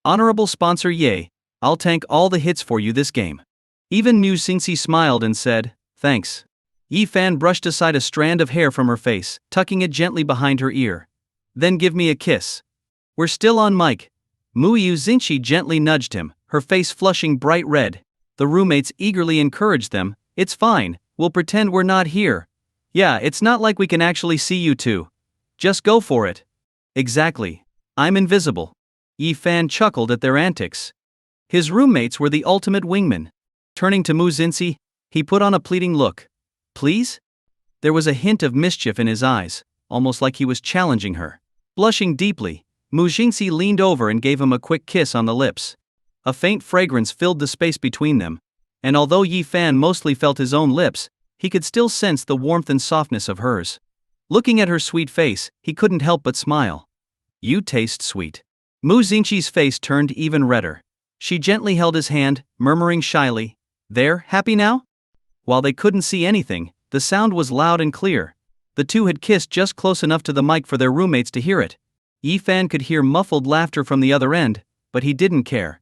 Honorable sponsor Ye, I'll tank all the hits for you this game." Even Mu Xinqi smiled and said, "Thanks." Yi Fan brushed aside a strand of hair from her face, tucking it gently behind her ear. "Then give me a kiss." "We're still on mic." Mu Xinqi gently nudged him, her face flushing bright red. The roommates eagerly encouraged them, "It's fine, we'll pretend we're not here. Yeah, it's not like we can actually see you two. Just go for it." "Exactly. I'm invisible." Yi Fan chuckled at their antics. His roommates were the ultimate wingmen. Turning to Mu Xinqi, he put on a pleading look. "Please?" There was a hint of mischief in his eyes, almost like he was challenging her. Blushing deeply, Mu Xinqi leaned over and gave him a quick kiss on the lips. A faint fragrance filled the space between them, and although Yi Fan mostly felt his own lips, he could still sense the warmth and softness of hers. Looking at her sweet face, he couldn't help but smile. "You taste sweet." Mu Xinqi's face turned even redder. She gently held his hand, murmuring shyly, "There, happy now?" While they couldn't see anything, the sound was loud and clear. The two had kissed just close enough to the mic for their roommates to hear it. Yi Fan could hear muffled laughter from the other end, but he didn't care.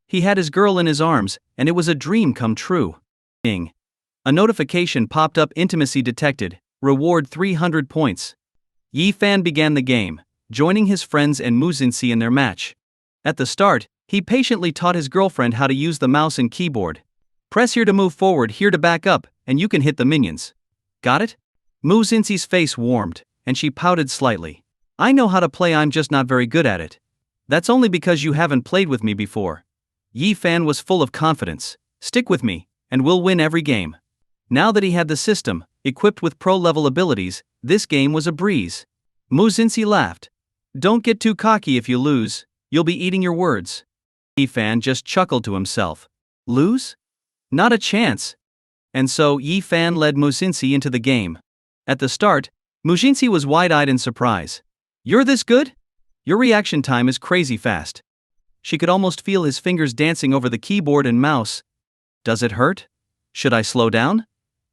He had his girl in his arms, and it was a dream come true. Ding. A notification popped up, intimacy detected, reward 300 points. Yi Fan began the game, joining his friends and Mu Xinqi in their match. At the start, he patiently taught his girlfriend how to use the mouse and keyboard. "Press here to move forward, here to back up, and you can hit the minions. Got it?" Mu Xinqi's face warmed, and she pouted slightly. "I know how to play, I'm just not very good at it." "That's only because you haven't played with me before." Yi Fan was full of confidence. "Stick with me, and we'll win every game." Now that he had the system, equipped with pro-level abilities, this game was a breeze. Mu Xinqi laughed. "Don't get too cocky. If you lose, you'll be eating your words." Yi Fan just chuckled to himself. Lose? Not a chance. And so Yi Fan led Mu Xinqi into the game. At the start, Mu Xinqi was wide-eyed in surprise. "You're this good? Your reaction time is crazy fast." She could almost feel his fingers dancing over the keyboard and mouse. "Does it hurt? Should I slow down?"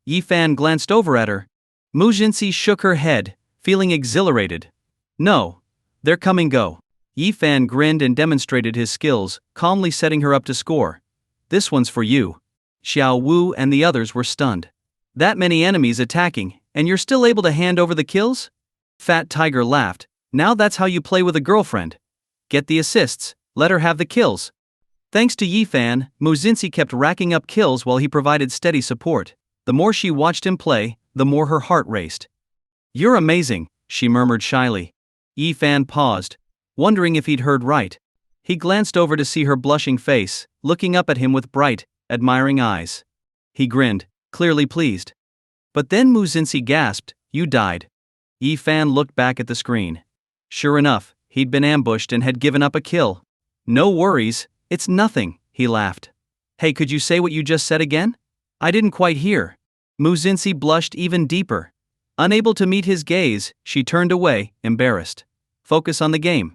Yi Fan glanced over at her. Mu Xinqi shook her head, feeling exhilarated. "No. They're coming, go." Yi Fan grinned and demonstrated his skills, calmly setting her up to score. "This one's for you." Xiao Wu and the others were stunned. "That many enemies attacking, and you're still able to hand over the kills?" Fat Tiger laughed. "Now that's how you play with a girlfriend. Get the assists, let her have the kills." Thanks to Yi Fan, Mu Xinqi kept racking up kills while he provided steady support. The more she watched him play, the more her heart raced. "You're amazing," she murmured shyly. Yi Fan paused, wondering if he'd heard right. He glanced over to see her blushing face, looking up at him with bright, admiring eyes. He grinned, clearly pleased. But then Mu Xinqi gasped, "You died." Yi Fan looked back at the screen. Sure enough, he'd been ambushed and had given up a kill. No worries, it's nothing, he laughed. Hey, could you say what you just said again? I didn't quite hear. Muzinsi blushed even deeper. Unable to meet his gaze, she turned away, embarrassed. Focus on the game.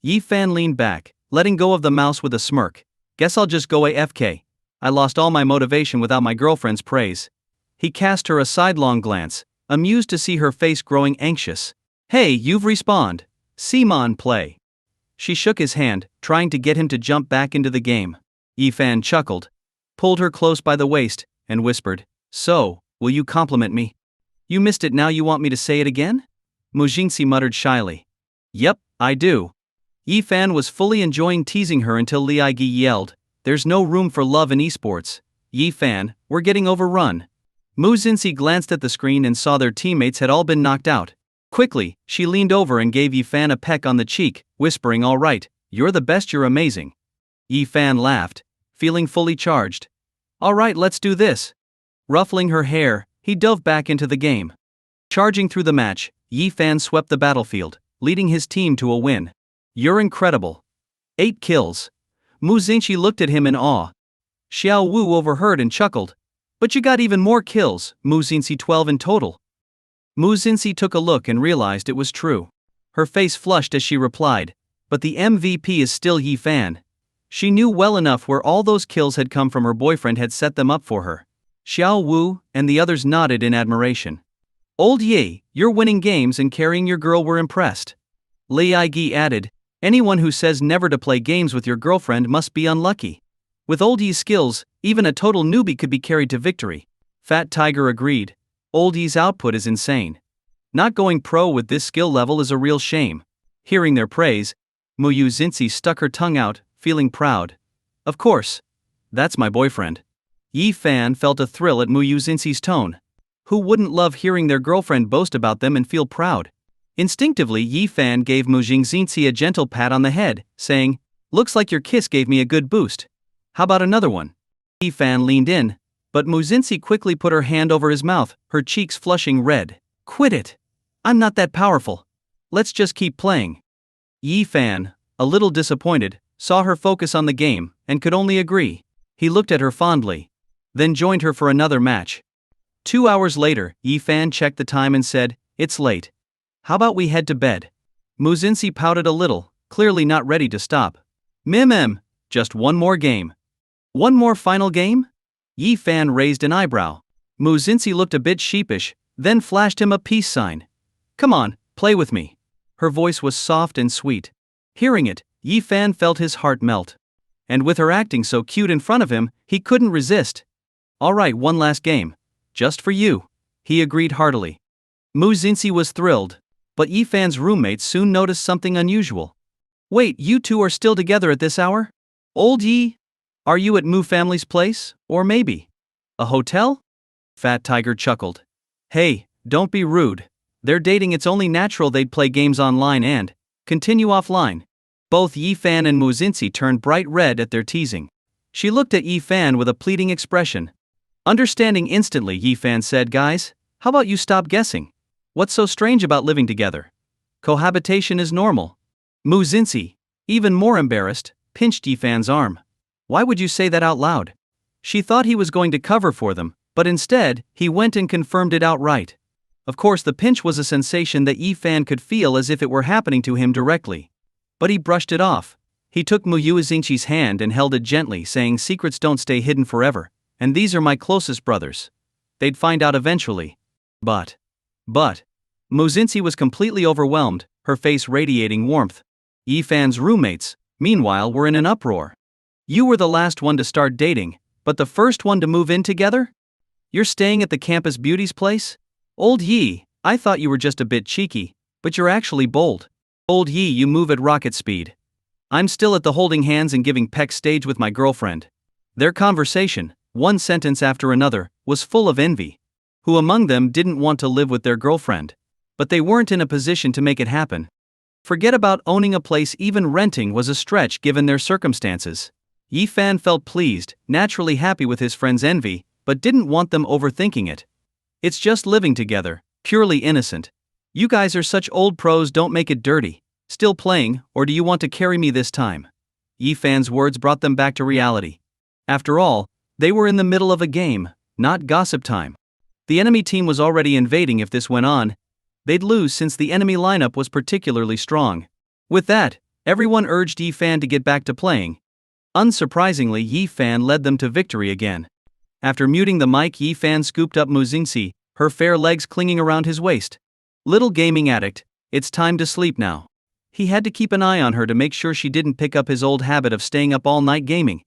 Yi Fan leaned back, letting go of the mouse with a smirk. Guess I'll just go AFK. I lost all my motivation without my girlfriend's praise. He cast her a sidelong glance, amused to see her face growing anxious. Hey, you've respawned. Simon, play. She shook his hand, trying to get him to jump back into the game. Yi Fan chuckled, pulled her close by the waist, and whispered, So, will you compliment me? You missed it, now you want me to say it again? Mujinsi muttered shyly. Yep, I do. Yi Fan was fully enjoying teasing her until Li Aigi yelled, There's no room for love in esports. Yi Fan, we're getting overrun. Muzinsi glanced at the screen and saw their teammates had all been knocked out. Quickly, she leaned over and gave Yi Fan a peck on the cheek, whispering, All right, you're the best, you're amazing. Yi Fan laughed, feeling fully charged. All right, let's do this. Ruffling her hair, he dove back into the game. Charging through the match, Yi Fan swept the battlefield, leading his team to a win. You're incredible. 8 kills. Muzinsi looked at him in awe. Xiao Wu overheard and chuckled. But you got even more kills, Muzinsi, 12 in total. Muzinsi took a look and realized it was true. Her face flushed as she replied, But the MVP is still Yi Fan. She knew well enough where all those kills had come from, her boyfriend had set them up for her. Xiao Wu and the others nodded in admiration. Old Yi, you're winning games and carrying your girl, we're impressed. Li Aigi added, Anyone who says never to play games with your girlfriend must be unlucky. With Old Yi's skills, even a total newbie could be carried to victory. Fat Tiger agreed. Old Yi's output is insane. Not going pro with this skill level is a real shame. Hearing their praise, Muzinsi stuck her tongue out, feeling proud. Of course. That's my boyfriend. Yi Fan felt a thrill at Muzinsi's tone. Who wouldn't love hearing their girlfriend boast about them and feel proud? Instinctively, Yi Fan gave Muzinsi a gentle pat on the head, saying, Looks like your kiss gave me a good boost. How about another one? Yi Fan leaned in, but Muzinsi quickly put her hand over his mouth, her cheeks flushing red. Quit it. I'm not that powerful. Let's just keep playing. Yi Fan, a little disappointed, saw her focus on the game, and could only agree. He looked at her fondly, then joined her for another match. 2 hours later, Yi Fan checked the time and said, It's late. How about we head to bed? Muzinsi pouted a little, clearly not ready to stop. Just one more game. One more final game? Yi Fan raised an eyebrow. Muzinsi looked a bit sheepish, then flashed him a peace sign. Come on, play with me. Her voice was soft and sweet. Hearing it, Yi Fan felt his heart melt. And with her acting so cute in front of him, he couldn't resist. All right, one last game. Just for you. He agreed heartily. Muzinsi was thrilled. But Yi Fan's roommates soon noticed something unusual. Wait, you two are still together at this hour? Old Yi? Are you at Mu family's place, or maybe a hotel? Fat Tiger chuckled. Hey, don't be rude. They're dating, it's only natural they'd play games online and continue offline. Both Yi Fan and Muzinsi turned bright red at their teasing. She looked at Yi Fan with a pleading expression. Understanding instantly, Yi Fan said, Guys, how about you stop guessing? What's so strange about living together? Cohabitation is normal. Muzinsi, even more embarrassed, pinched Yi Fan's arm. Why would you say that out loud? She thought he was going to cover for them, but instead, he went and confirmed it outright. Of course, the pinch was a sensation that Yi Fan could feel as if it were happening to him directly. But he brushed it off. He took Muzinsi's hand and held it gently, saying, Secrets don't stay hidden forever, and these are my closest brothers. They'd find out eventually. But, Muzinsi was completely overwhelmed, her face radiating warmth. Yi Fan's roommates, meanwhile, were in an uproar. You were the last one to start dating, but the first one to move in together? You're staying at the campus beauty's place? Old Yi, I thought you were just a bit cheeky, but you're actually bold. Old Yi, you move at rocket speed. I'm still at the holding hands and giving peck stage with my girlfriend. Their conversation, one sentence after another, was full of envy. Who among them didn't want to live with their girlfriend? But they weren't in a position to make it happen. Forget about owning a place, even renting was a stretch given their circumstances. Yi Fan felt pleased, naturally happy with his friend's envy, but didn't want them overthinking it. It's just living together, purely innocent. You guys are such old pros, don't make it dirty. Still playing, or do you want to carry me this time? Yi Fan's words brought them back to reality. After all, they were in the middle of a game, not gossip time. The enemy team was already invading. If this went on, they'd lose since the enemy lineup was particularly strong. With that, everyone urged Yi Fan to get back to playing. Unsurprisingly, Yi Fan led them to victory again. After muting the mic, Yi Fan scooped up Mu Xingxi, her fair legs clinging around his waist. Little gaming addict, it's time to sleep now. He had to keep an eye on her to make sure she didn't pick up his old habit of staying up all night gaming.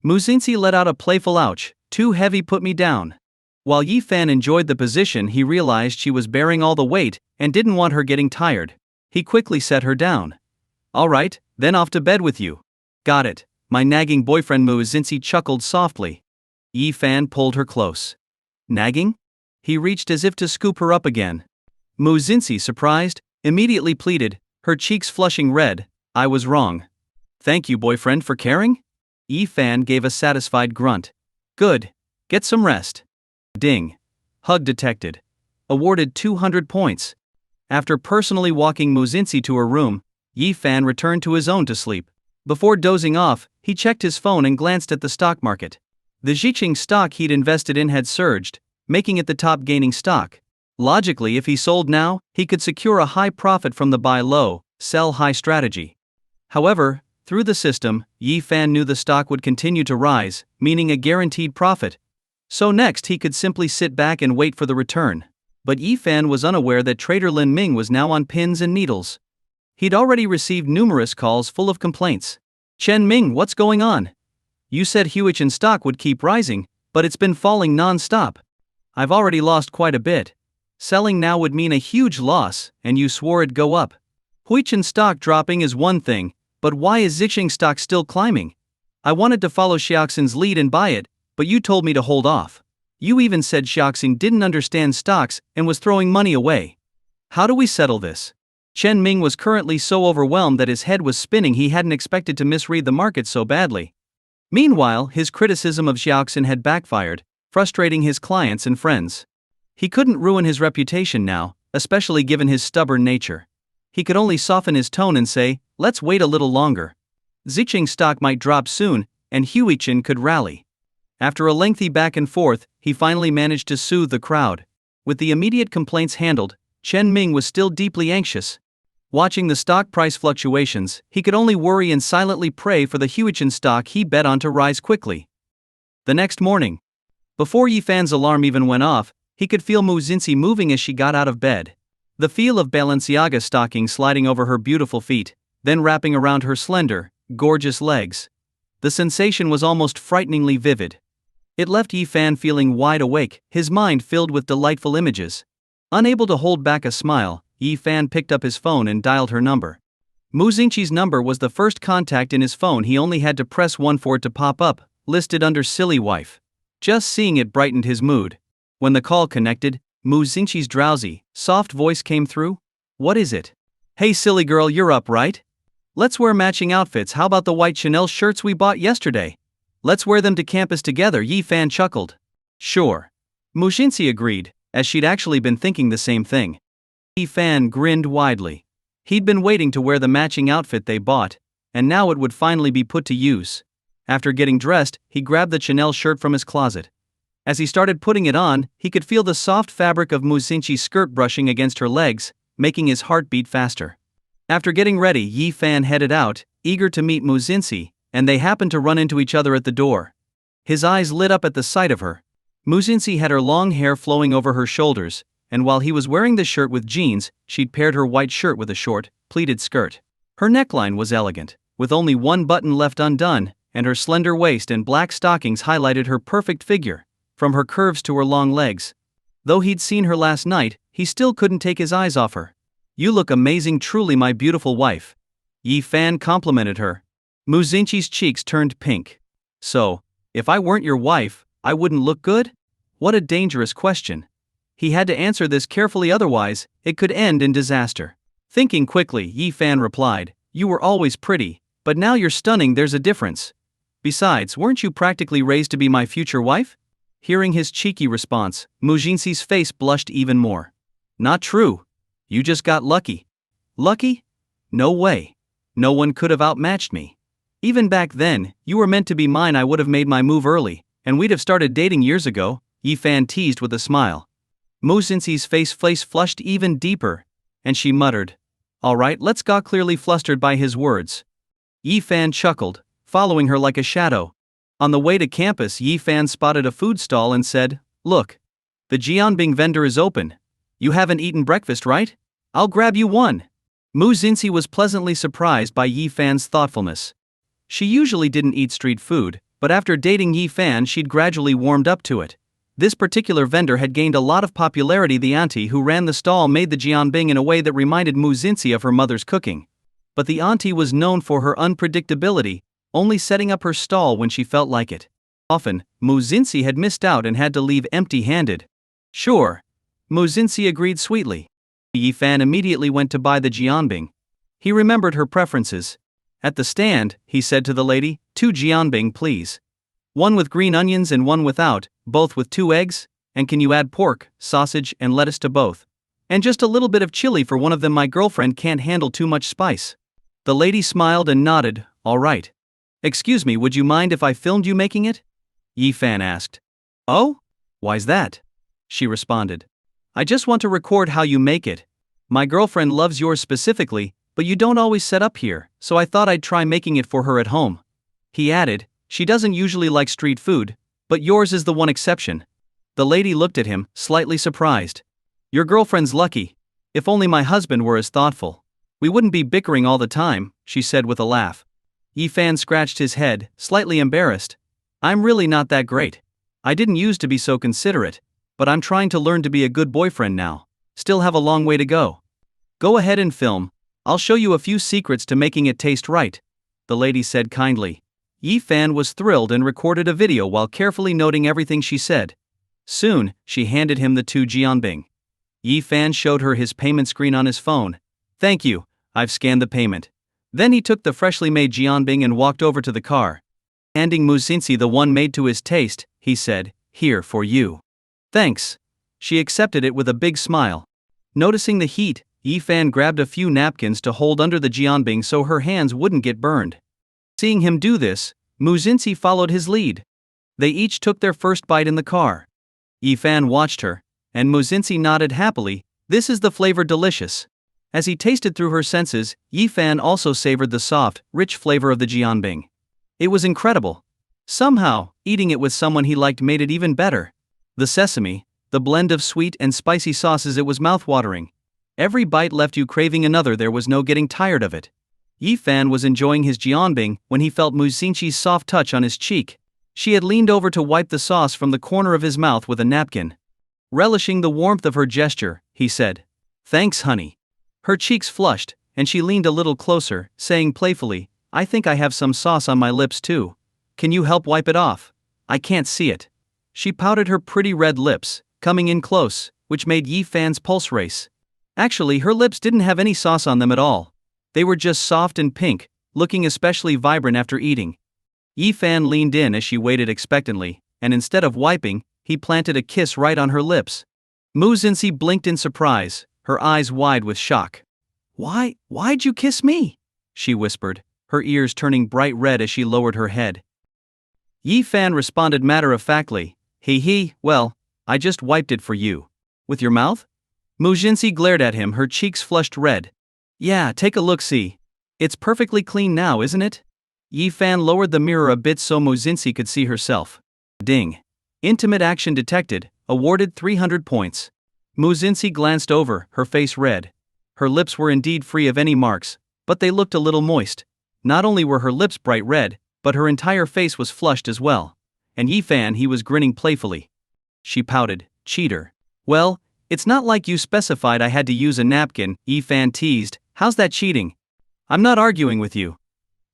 Mu Xingxi let out a playful ouch, too heavy, put me down. While Yi Fan enjoyed the position, he realized she was bearing all the weight and didn't want her getting tired. He quickly set her down. Alright, then off to bed with you. Got it, my nagging boyfriend. Mu Xingxi chuckled softly. Yi Fan pulled her close. Nagging? He reached as if to scoop her up again. Mu Xingxi, surprised, immediately pleaded, her cheeks flushing red, I was wrong. Thank you, boyfriend, for caring? Yi Fan gave a satisfied grunt. Good. Get some rest. Ding. Hug detected. Awarded 200 points. After personally walking Mu Xingxi to her room, Yi Fan returned to his own to sleep. Before dozing off, he checked his phone and glanced at the stock market. The Zhiqing stock he'd invested in had surged, making it the top gaining stock. Logically, if he sold now, he could secure a high profit from the buy low, sell high strategy. However, through the system, Yi Fan knew the stock would continue to rise, meaning a guaranteed profit. So next he could simply sit back and wait for the return. But Yi Fan was unaware that trader Lin Ming was now on pins and needles. He'd already received numerous calls full of complaints. Chen Ming, what's going on? You said Huichen stock would keep rising, but it's been falling non-stop. I've already lost quite a bit. Selling now would mean a huge loss, and you swore it'd go up. Huichen stock dropping is one thing, but why is Zhiqing stock still climbing? I wanted to follow Xiaoxin's lead and buy it, but you told me to hold off. You even said Xiaoxin didn't understand stocks and was throwing money away. How do we settle this? Chen Ming was currently so overwhelmed that his head was spinning. He hadn't expected to misread the market so badly. Meanwhile, his criticism of Xiaoxin had backfired, frustrating his clients and friends. He couldn't ruin his reputation now, especially given his stubborn nature. He could only soften his tone and say, let's wait a little longer. Zhiqing stock might drop soon, and Huichen could rally. After a lengthy back and forth, he finally managed to soothe the crowd. With the immediate complaints handled, Chen Ming was still deeply anxious. Watching the stock price fluctuations, he could only worry and silently pray for the Huichen stock he bet on to rise quickly. The next morning, before Yi Fan's alarm even went off, he could feel Mu Xingxi moving as she got out of bed. The feel of Balenciaga stockings sliding over her beautiful feet, then wrapping around her slender, gorgeous legs. The sensation was almost frighteningly vivid. It left Yi Fan feeling wide awake, his mind filled with delightful images. Unable to hold back a smile, Yi Fan picked up his phone and dialed her number. Mu Xingxi's number was the first contact in his phone. He only had to press 1 for it to pop up, listed under Silly Wife. Just seeing it brightened his mood. When the call connected, Mu Xingxi's drowsy, soft voice came through. What is it? Hey silly girl, you're up, right? Let's wear matching outfits. How about the white Chanel shirts we bought yesterday? Let's wear them to campus together. Yi Fan chuckled. Sure. Mu Xingxi agreed, as she'd actually been thinking the same thing. Yi Fan grinned widely. He'd been waiting to wear the matching outfit they bought, and now it would finally be put to use. After getting dressed, he grabbed the Chanel shirt from his closet. As he started putting it on, he could feel the soft fabric of Mu Xingxi's skirt brushing against her legs, making his heart beat faster. After getting ready, Yi Fan headed out, eager to meet Mu Xingxi, and they happened to run into each other at the door. His eyes lit up at the sight of her. Mu Xingxi had her long hair flowing over her shoulders, and while he was wearing the shirt with jeans, she'd paired her white shirt with a short, pleated skirt. Her neckline was elegant, with only one button left undone, and her slender waist and black stockings highlighted her perfect figure, from her curves to her long legs. Though he'd seen her last night, he still couldn't take his eyes off her. You look amazing, truly, my beautiful wife. Yi Fan complimented her. Mu Xingxi's cheeks turned pink. So, if I weren't your wife, I wouldn't look good? What a dangerous question. He had to answer this carefully, otherwise, it could end in disaster. Thinking quickly, Yi Fan replied, you were always pretty, but now you're stunning. There's a difference. Besides, weren't you practically raised to be my future wife? Hearing his cheeky response, Mu Xingxi's face blushed even more. Not true. You just got lucky. Lucky? No way. No one could have outmatched me. Even back then, you were meant to be mine. I would have made my move early, and we'd have started dating years ago, Yi-fan teased with a smile. Mu-Xinxi's face flushed even deeper, and she muttered, "Alright, let's go," clearly flustered by his words. Yi-fan chuckled, following her like a shadow. On the way to campus, Yi-fan spotted a food stall and said, "Look. The Jianbing vendor is open. You haven't eaten breakfast, right? I'll grab you one." Mu-Xinxi was pleasantly surprised by Yi-fan's thoughtfulness. She usually didn't eat street food, but after dating Yi-fan she'd gradually warmed up to it. This particular vendor had gained a lot of popularity. The auntie who ran the stall made the jianbing in a way that reminded Mu-Xinxi of her mother's cooking. But the auntie was known for her unpredictability, only setting up her stall when she felt like it. Often, Mu-Xinxi had missed out and had to leave empty-handed. "Sure." Mu-Xinxi agreed sweetly. Yi-fan immediately went to buy the jianbing. He remembered her preferences. At the stand, he said to the lady, "2 jianbing please. One with green onions and one without, both with 2 eggs, and can you add pork, sausage and lettuce to both? And just a little bit of chili for one of them, my girlfriend can't handle too much spice." The lady smiled and nodded, "All right. Excuse me, would you mind if I filmed you making it?" Yi-fan asked. "Oh? Why's that?" She responded. "I just want to record how you make it. My girlfriend loves yours specifically, but you don't always set up here, so I thought I'd try making it for her at home." He added, "She doesn't usually like street food, but yours is the one exception." The lady looked at him, slightly surprised. "Your girlfriend's lucky. If only my husband were as thoughtful. We wouldn't be bickering all the time," she said with a laugh. Yi-fan scratched his head, slightly embarrassed. "I'm really not that great. I didn't used to be so considerate, but I'm trying to learn to be a good boyfriend now. Still have a long way to go." "Go ahead and film. I'll show you a few secrets to making it taste right," the lady said kindly. Yi-fan was thrilled and recorded a video while carefully noting everything she said. Soon, she handed him the 2 jianbing. Yi-fan showed her his payment screen on his phone. "Thank you, I've scanned the payment." Then he took the freshly made jianbing and walked over to the car. Handing Mu-Xinxi the one made to his taste, he said, "Here for you." "Thanks." She accepted it with a big smile. Noticing the heat, Yi-fan grabbed a few napkins to hold under the jianbing so her hands wouldn't get burned. Seeing him do this, Mu-Xinxi followed his lead. They each took their first bite in the car. Yi-fan watched her, and Mu-Xinxi nodded happily. "This is the flavor delicious." As he tasted through her senses, Yi-fan also savored the soft, rich flavor of the jianbing. It was incredible. Somehow, eating it with someone he liked made it even better. The sesame, the blend of sweet and spicy sauces, it was mouthwatering. Every bite left you craving another. There was no getting tired of it. Yi-fan was enjoying his jianbing when he felt Mu-Xinxi's soft touch on his cheek. She had leaned over to wipe the sauce from the corner of his mouth with a napkin. Relishing the warmth of her gesture, he said, "Thanks, honey." Her cheeks flushed, and she leaned a little closer, saying playfully, "I think I have some sauce on my lips too. Can you help wipe it off? I can't see it." She pouted her pretty red lips, coming in close, which made Yi-fan's pulse race. Actually, her lips didn't have any sauce on them at all. They were just soft and pink, looking especially vibrant after eating. Yi-fan leaned in as she waited expectantly, and instead of wiping, he planted a kiss right on her lips. Mu-Xinxi blinked in surprise, her eyes wide with shock. Why'd you kiss me?" she whispered, her ears turning bright red as she lowered her head. Yi-fan responded matter-of-factly, Well, I just wiped it for you." "With your mouth?" Mu-Xinxi glared at him, her cheeks flushed red. "Yeah, take a look-see. It's perfectly clean now, isn't it?" Yi-fan lowered the mirror a bit so Mu-Xinxi could see herself. Ding. Intimate action detected, awarded 300 points. Mu-Xinxi glanced over, her face red. Her lips were indeed free of any marks, but they looked a little moist. Not only were her lips bright red, but her entire face was flushed as well. And Yi-fan, he was grinning playfully. She pouted, "Cheater." "Well, it's not like you specified I had to use a napkin," Yi-fan teased. "How's that cheating? I'm not arguing with you.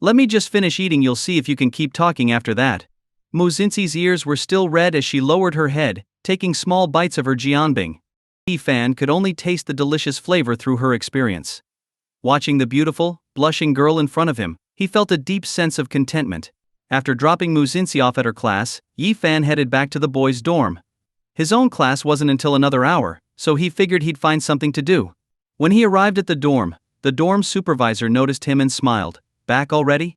Let me just finish eating, you'll see if you can keep talking after that." Mu-Xinxi's ears were still red as she lowered her head, taking small bites of her jianbing. Yi-fan could only taste the delicious flavor through her experience. Watching the beautiful, blushing girl in front of him, he felt a deep sense of contentment. After dropping Mu-Xinxi off at her class, Yi-fan headed back to the boys' dorm. His own class wasn't until another hour, so he figured he'd find something to do. When he arrived at the dorm, The dorm supervisor noticed him and smiled. Back already?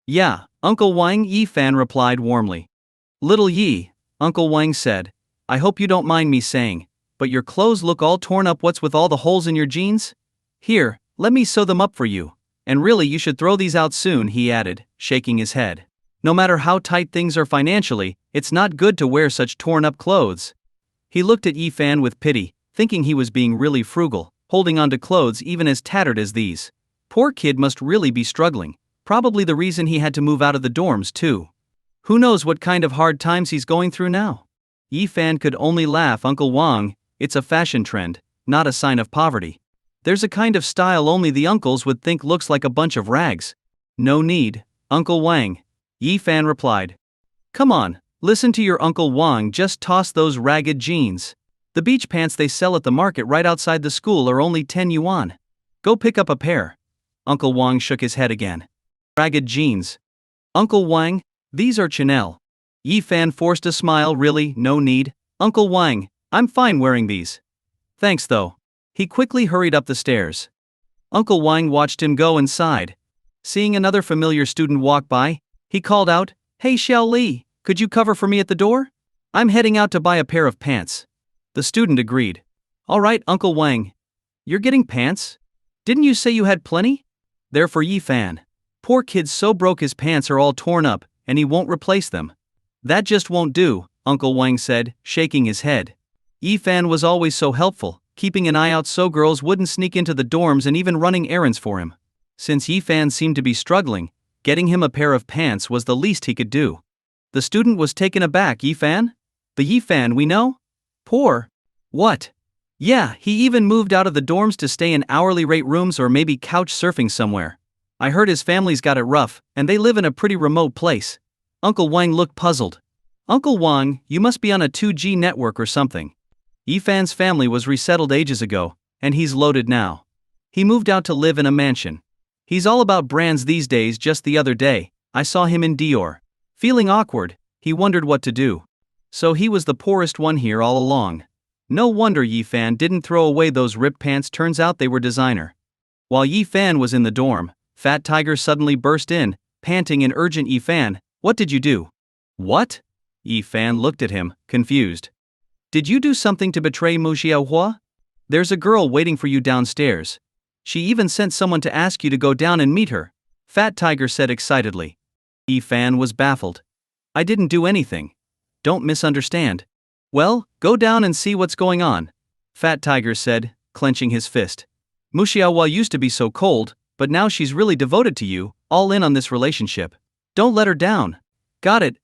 Yeah, Uncle Wang, Yi Fan replied warmly. Little Yi, Uncle Wang said. I hope you don't mind me saying, but your clothes look all torn up. What's with all the holes in your jeans? Here, let me sew them up for you. And really you should throw these out soon, he added, shaking his head. No matter how tight things are financially, it's not good to wear such torn up clothes. He looked at Yi Fan with pity, thinking he was being really frugal, holding on to clothes even as tattered as these. Poor kid must really be struggling, probably the reason he had to move out of the dorms too. Who knows what kind of hard times he's going through now? Yi Fan could only laugh. Uncle Wang, it's a fashion trend, not a sign of poverty. There's a kind of style only the uncles would think looks like a bunch of rags. No need, Uncle Wang, Yi Fan replied. Come on, listen to your Uncle Wang, just toss those ragged jeans. The beach pants they sell at the market right outside the school are only 10 yuan. Go pick up a pair. Uncle Wang shook his head again. Ragged jeans. Uncle Wang, these are Chanel. Yi Fan forced a smile. Really, no need, Uncle Wang, I'm fine wearing these. Thanks though. He quickly hurried up the stairs. Uncle Wang watched him go and sighed. Seeing another familiar student walk by, he called out, Hey Xiao Li, could you cover for me at the door? I'm heading out to buy a pair of pants. The student agreed. All right, Uncle Wang. You're getting pants? Didn't you say you had plenty? They're for Yi Fan. Poor kid's so broke his pants are all torn up, and he won't replace them. That just won't do, Uncle Wang said, shaking his head. Yi Fan was always so helpful, keeping an eye out so girls wouldn't sneak into the dorms and even running errands for him. Since Yi Fan seemed to be struggling, getting him a pair of pants was the least he could do. The student was taken aback. Yi Fan? The Yi Fan we know? Poor. What? Yeah, he even moved out of the dorms to stay in hourly rate rooms or maybe couch surfing somewhere. I heard his family's got it rough, and they live in a pretty remote place. Uncle Wang looked puzzled. Uncle Wang, you must be on a 2G network or something. Yi Fan's family was resettled ages ago, and he's loaded now. He moved out to live in a mansion. He's all about brands these days. Just the other day, I saw him in Dior. Feeling awkward, he wondered what to do. So he was the poorest one here all along. No wonder Yi Fan didn't throw away those ripped pants. Turns out they were designer. While Yi Fan was in the dorm, Fat Tiger suddenly burst in, panting and urgent. Yi Fan, what did you do? What? Yi Fan looked at him, confused. Did you do something to betray Mu Xiaohua? There's a girl waiting for you downstairs. She even sent someone to ask you to go down and meet her, Fat Tiger said excitedly. Yi Fan was baffled. I didn't do anything. Don't misunderstand. Well, go down and see what's going on, Fat Tiger said, clenching his fist. Mu Xiaohua used to be so cold, but now she's really devoted to you, all in on this relationship. Don't let her down. Got it.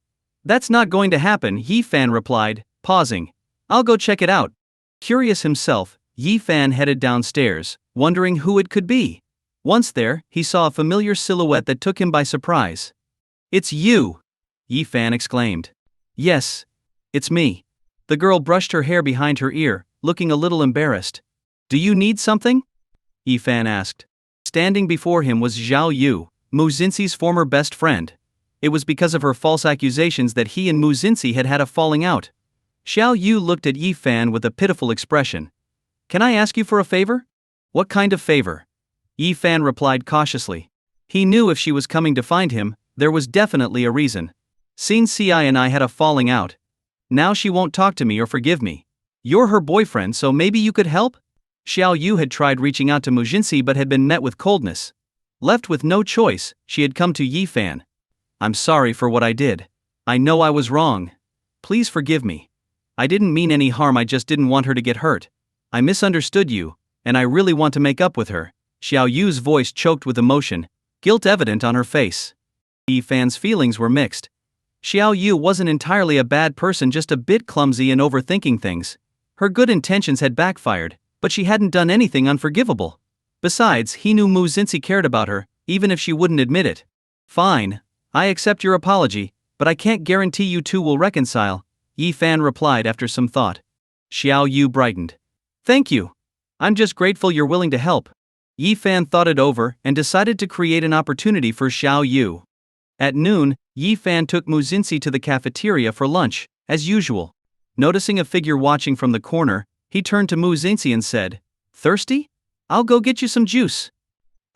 That's not going to happen, Yi Fan replied, pausing. I'll go check it out. Curious himself, Yi Fan headed downstairs, wondering who it could be. Once there, he saw a familiar silhouette that took him by surprise. It's you! Yi Fan exclaimed. Yes, it's me. The girl brushed her hair behind her ear, looking a little embarrassed. Do you need something? Yi Fan asked. Standing before him was Zhao Yu, Mu Xinxi's former best friend. It was because of her false accusations that he and Mu Xinxi had had a falling out. Xiao Yu looked at Yi Fan with a pitiful expression. Can I ask you for a favor? What kind of favor? Yi Fan replied cautiously. He knew if she was coming to find him, there was definitely a reason. Xin Ci and I had a falling out. Now she won't talk to me or forgive me. You're her boyfriend, so maybe you could help? Xiao Yu had tried reaching out to Mu Xinxi but had been met with coldness. Left with no choice, she had come to Yi Fan. I'm sorry for what I did. I know I was wrong. Please forgive me. I didn't mean any harm, I just didn't want her to get hurt. I misunderstood you, and I really want to make up with her. Xiao Yu's voice choked with emotion, guilt evident on her face. Yi Fan's feelings were mixed. Xiao Yu wasn't entirely a bad person, just a bit clumsy and overthinking things. Her good intentions had backfired, but she hadn't done anything unforgivable. Besides, he knew Mu Xinxi cared about her, even if she wouldn't admit it. Fine, I accept your apology, but I can't guarantee you two will reconcile, Yi Fan replied after some thought. Xiao Yu brightened. Thank you. I'm just grateful you're willing to help. Yi Fan thought it over and decided to create an opportunity for Xiao Yu. At noon, Yi Fan took Mu Xinxi to the cafeteria for lunch, as usual. Noticing a figure watching from the corner, he turned to Mu Xinxi and said, Thirsty? I'll go get you some juice.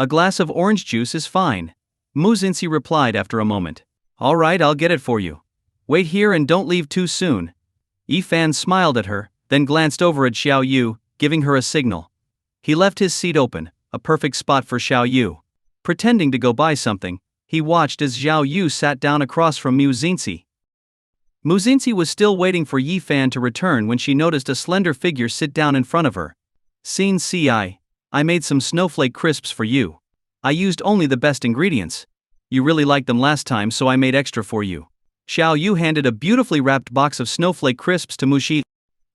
A glass of orange juice is fine. Mu Xinxi replied after a moment. All right, I'll get it for you. Wait here and don't leave too soon. Yi Fan smiled at her, then glanced over at Xiao Yu, giving her a signal. He left his seat open, a perfect spot for Xiao Yu. Pretending to go buy something, he watched as Xiao Yu sat down across from Mu Xinxi. Mu Xinxi was still waiting for Yi Fan to return when she noticed a slender figure sit down in front of her. Scene CI. I made some snowflake crisps for you. I used only the best ingredients. You really liked them last time, so I made extra for you. Xiao Yu handed a beautifully wrapped box of snowflake crisps to Mu Xinxi.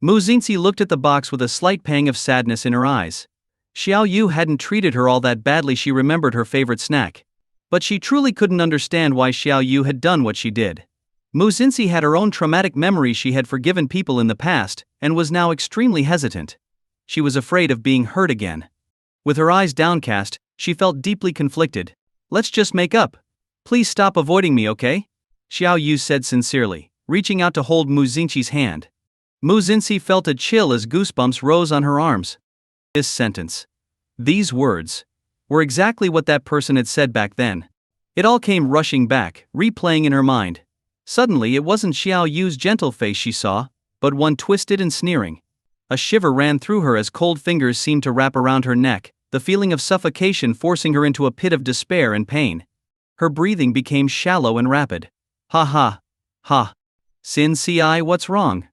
Mu Xinxi looked at the box with a slight pang of sadness in her eyes. Xiao Yu hadn't treated her all that badly. She remembered her favorite snack. But she truly couldn't understand why Xiao Yu had done what she did. Mu Xinxi had her own traumatic memories. She had forgiven people in the past, and was now extremely hesitant. She was afraid of being hurt again. With her eyes downcast, she felt deeply conflicted. Let's just make up. Please stop avoiding me, okay? Xiao Yu said sincerely, reaching out to hold Mu Xinxi's hand. Mu Xinxi felt a chill as goosebumps rose on her arms. This sentence, these words, were exactly what that person had said back then. It all came rushing back, replaying in her mind. Suddenly it wasn't Xiao Yu's gentle face she saw, but one twisted and sneering. A shiver ran through her as cold fingers seemed to wrap around her neck, the feeling of suffocation forcing her into a pit of despair and pain. Her breathing became shallow and rapid. Ha ha. Ha. Sin Ci, what's wrong?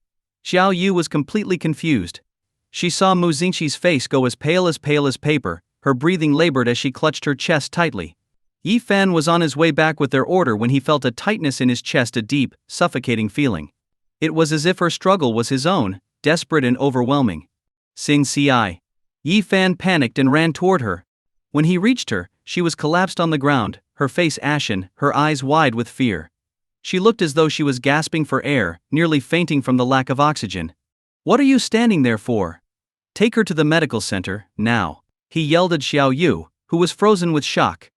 Xiao Yu was completely confused. She saw Mu Xinxi's face go as pale as paper, her breathing labored as she clutched her chest tightly. Yi Fan was on his way back with their order when he felt a tightness in his chest, a deep, suffocating feeling. It was as if her struggle was his own, desperate and overwhelming. Sing Ci. Yi Fan panicked and ran toward her. When he reached her, she was collapsed on the ground, her face ashen, her eyes wide with fear. She looked as though she was gasping for air, nearly fainting from the lack of oxygen. What are you standing there for? Take her to the medical center, now, he yelled at Xiao Yu, who was frozen with shock.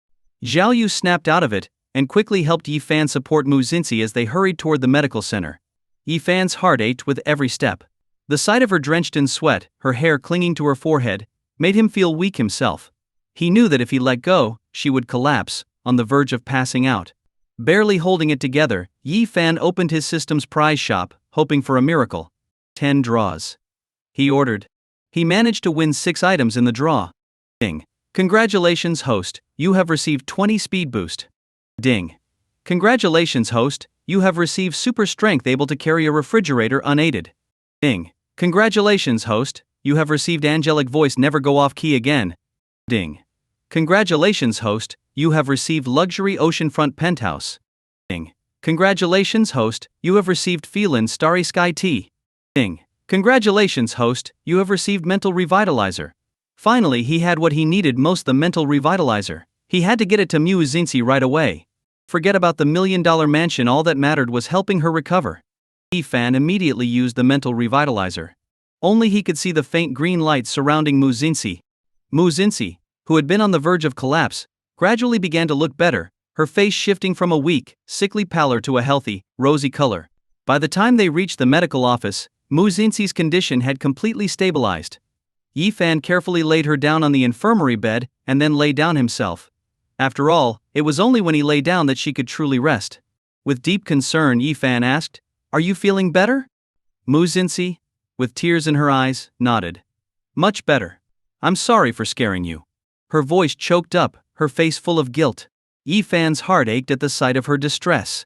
Xiao Yu snapped out of it, and quickly helped Yi Fan support Mu Xinxi as they hurried toward the medical center. Yi Fan's heart ached with every step. The sight of her drenched in sweat, her hair clinging to her forehead, made him feel weak himself. He knew that if he let go, she would collapse, on the verge of passing out. Barely holding it together, Yi Fan opened his system's prize shop, hoping for a miracle. 10 draws. He ordered. He managed to win 6 items in the draw. Ding. Congratulations, host, you have received 20 speed boost. Ding. Congratulations, host, you have received super strength, able to carry a refrigerator unaided. Ding. Congratulations, host, you have received angelic voice, never go off key again. Ding. Congratulations, host, you have received luxury oceanfront penthouse. Ding. Congratulations, host, you have received Feelin starry sky tea. Ding. Congratulations, host, you have received mental revitalizer. Finally he had what he needed most, the mental revitalizer. He had to get it to Mu Xinxi right away. Forget about the $1 million mansion, all that mattered was helping her recover. Yi Fan immediately used the mental revitalizer. Only he could see the faint green lights surrounding Mu Xinxi. Mu Xinxi, who had been on the verge of collapse, gradually began to look better, her face shifting from a weak, sickly pallor to a healthy, rosy color. By the time they reached the medical office, Mu Xinxi's condition had completely stabilized. Yi Fan carefully laid her down on the infirmary bed, and then lay down himself. After all, it was only when he lay down that she could truly rest. With deep concern, Yi Fan asked, "Are you feeling better?" Mu Xinxi, with tears in her eyes, nodded. "Much better. I'm sorry for scaring you." Her voice choked up, her face full of guilt. Yi Fan's heart ached at the sight of her distress.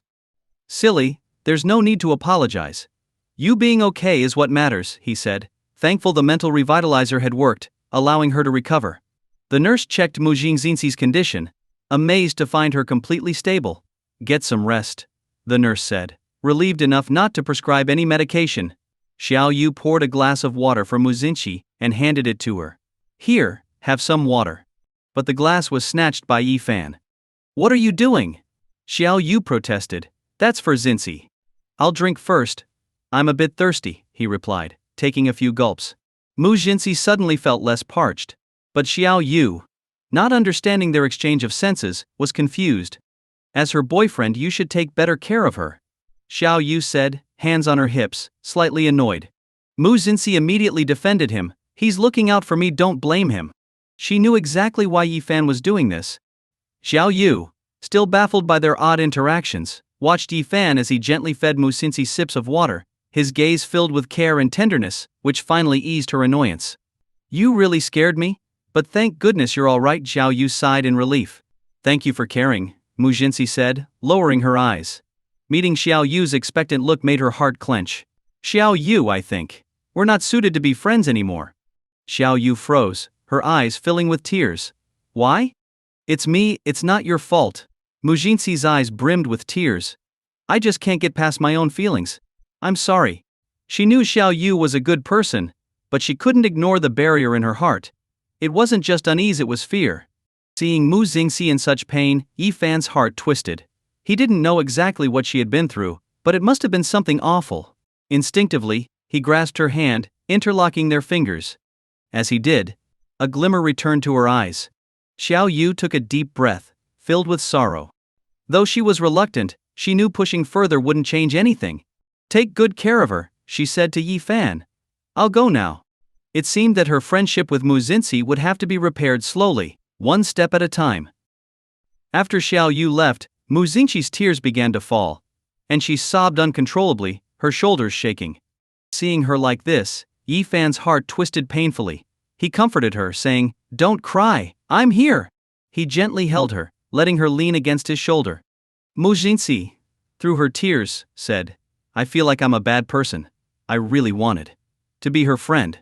"Silly, there's no need to apologize. You being okay is what matters," he said, thankful the mental revitalizer had worked, allowing her to recover. The nurse checked Mu Xinxi's condition, amazed to find her completely stable. "Get some rest," the nurse said, relieved enough not to prescribe any medication. Xiao Yu poured a glass of water for Mu Xinxi and handed it to her. "Here, have some water." But the glass was snatched by Yi Fan. "What are you doing?" Xiao Yu protested. "That's for Xinxi. I'll drink first." "I'm a bit thirsty," he replied, taking a few gulps. Mu Xinxi suddenly felt less parched. But Xiao Yu, not understanding their exchange of senses, was confused. "As her boyfriend, you should take better care of her," Xiao Yu said, hands on her hips, slightly annoyed. Mu Xinxi immediately defended him. "He's looking out for me, don't blame him." She knew exactly why Yi Fan was doing this. Xiao Yu, still baffled by their odd interactions, watched Yi Fan as he gently fed Mu Xinxi sips of water, his gaze filled with care and tenderness, which finally eased her annoyance. You really scared me? But thank goodness you're all right, Xiao Yu sighed in relief. Thank you for caring, Mu Xinxi said, lowering her eyes. Meeting Xiao Yu's expectant look made her heart clench. Xiao Yu, I think. We're not suited to be friends anymore. Xiao Yu froze, her eyes filling with tears. Why? It's me, it's not your fault. Mu Xinxi's eyes brimmed with tears. I just can't get past my own feelings. I'm sorry. She knew Xiao Yu was a good person, but she couldn't ignore the barrier in her heart. It wasn't just unease, it was fear. Seeing Mu Xinxi in such pain, Yi Fan's heart twisted. He didn't know exactly what she had been through, but it must have been something awful. Instinctively, he grasped her hand, interlocking their fingers. As he did, a glimmer returned to her eyes. Xiao Yu took a deep breath, filled with sorrow. Though she was reluctant, she knew pushing further wouldn't change anything. Take good care of her, she said to Yi Fan. I'll go now. It seemed that her friendship with Mu Xinxi would have to be repaired slowly, one step at a time. After Xiao Yu left, Mu Xinxi's tears began to fall, and she sobbed uncontrollably, her shoulders shaking. Seeing her like this, Yi Fan's heart twisted painfully. He comforted her, saying, Don't cry, I'm here. He gently held her, letting her lean against his shoulder. Mu Xinxi, through her tears, said, I feel like I'm a bad person. I really wanted to be her friend.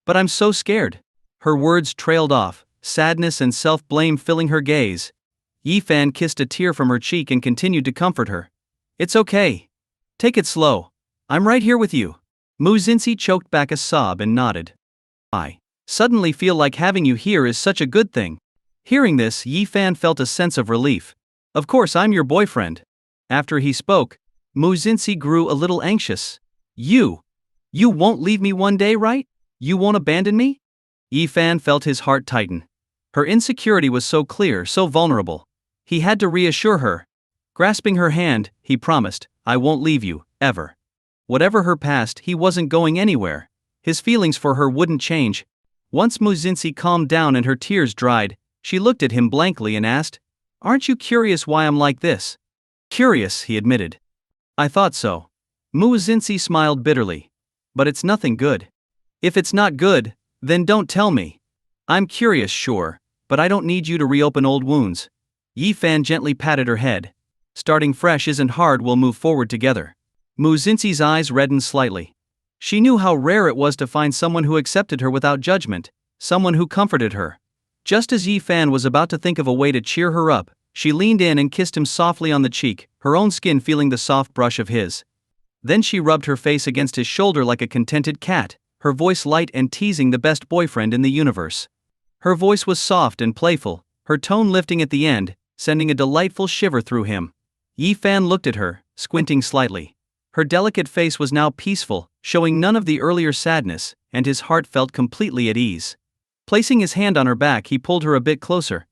But I'm so scared. Her words trailed off, sadness and self-blame filling her gaze. Yi Fan kissed a tear from her cheek and continued to comfort her. It's okay. Take it slow. I'm right here with you. Mu Xinxi choked back a sob and nodded. I suddenly feel like having you here is such a good thing. Hearing this, Yi Fan felt a sense of relief. Of course I'm your boyfriend. After he spoke, Mu Xinxi grew a little anxious. You won't leave me one day, right? You won't abandon me? Yi Fan felt his heart tighten. Her insecurity was so clear, so vulnerable. He had to reassure her. Grasping her hand, he promised, I won't leave you, ever. Whatever her past, he wasn't going anywhere. His feelings for her wouldn't change. Once Mu Xinxi calmed down and her tears dried, she looked at him blankly and asked, Aren't you curious why I'm like this? Curious, he admitted. I thought so. Mu Xinxi smiled bitterly. But it's nothing good. If it's not good, then don't tell me. I'm curious, sure, but I don't need you to reopen old wounds. Yi Fan gently patted her head. Starting fresh isn't hard, we'll move forward together. Mu Xinxi's eyes reddened slightly. She knew how rare it was to find someone who accepted her without judgment, someone who comforted her. Just as Yi Fan was about to think of a way to cheer her up, she leaned in and kissed him softly on the cheek, her own skin feeling the soft brush of his. Then she rubbed her face against his shoulder like a contented cat, her voice light and teasing the best boyfriend in the universe. Her voice was soft and playful, her tone lifting at the end, sending a delightful shiver through him. Yi Fan looked at her, squinting slightly. Her delicate face was now peaceful, showing none of the earlier sadness, and his heart felt completely at ease. Placing his hand on her back, he pulled her a bit closer.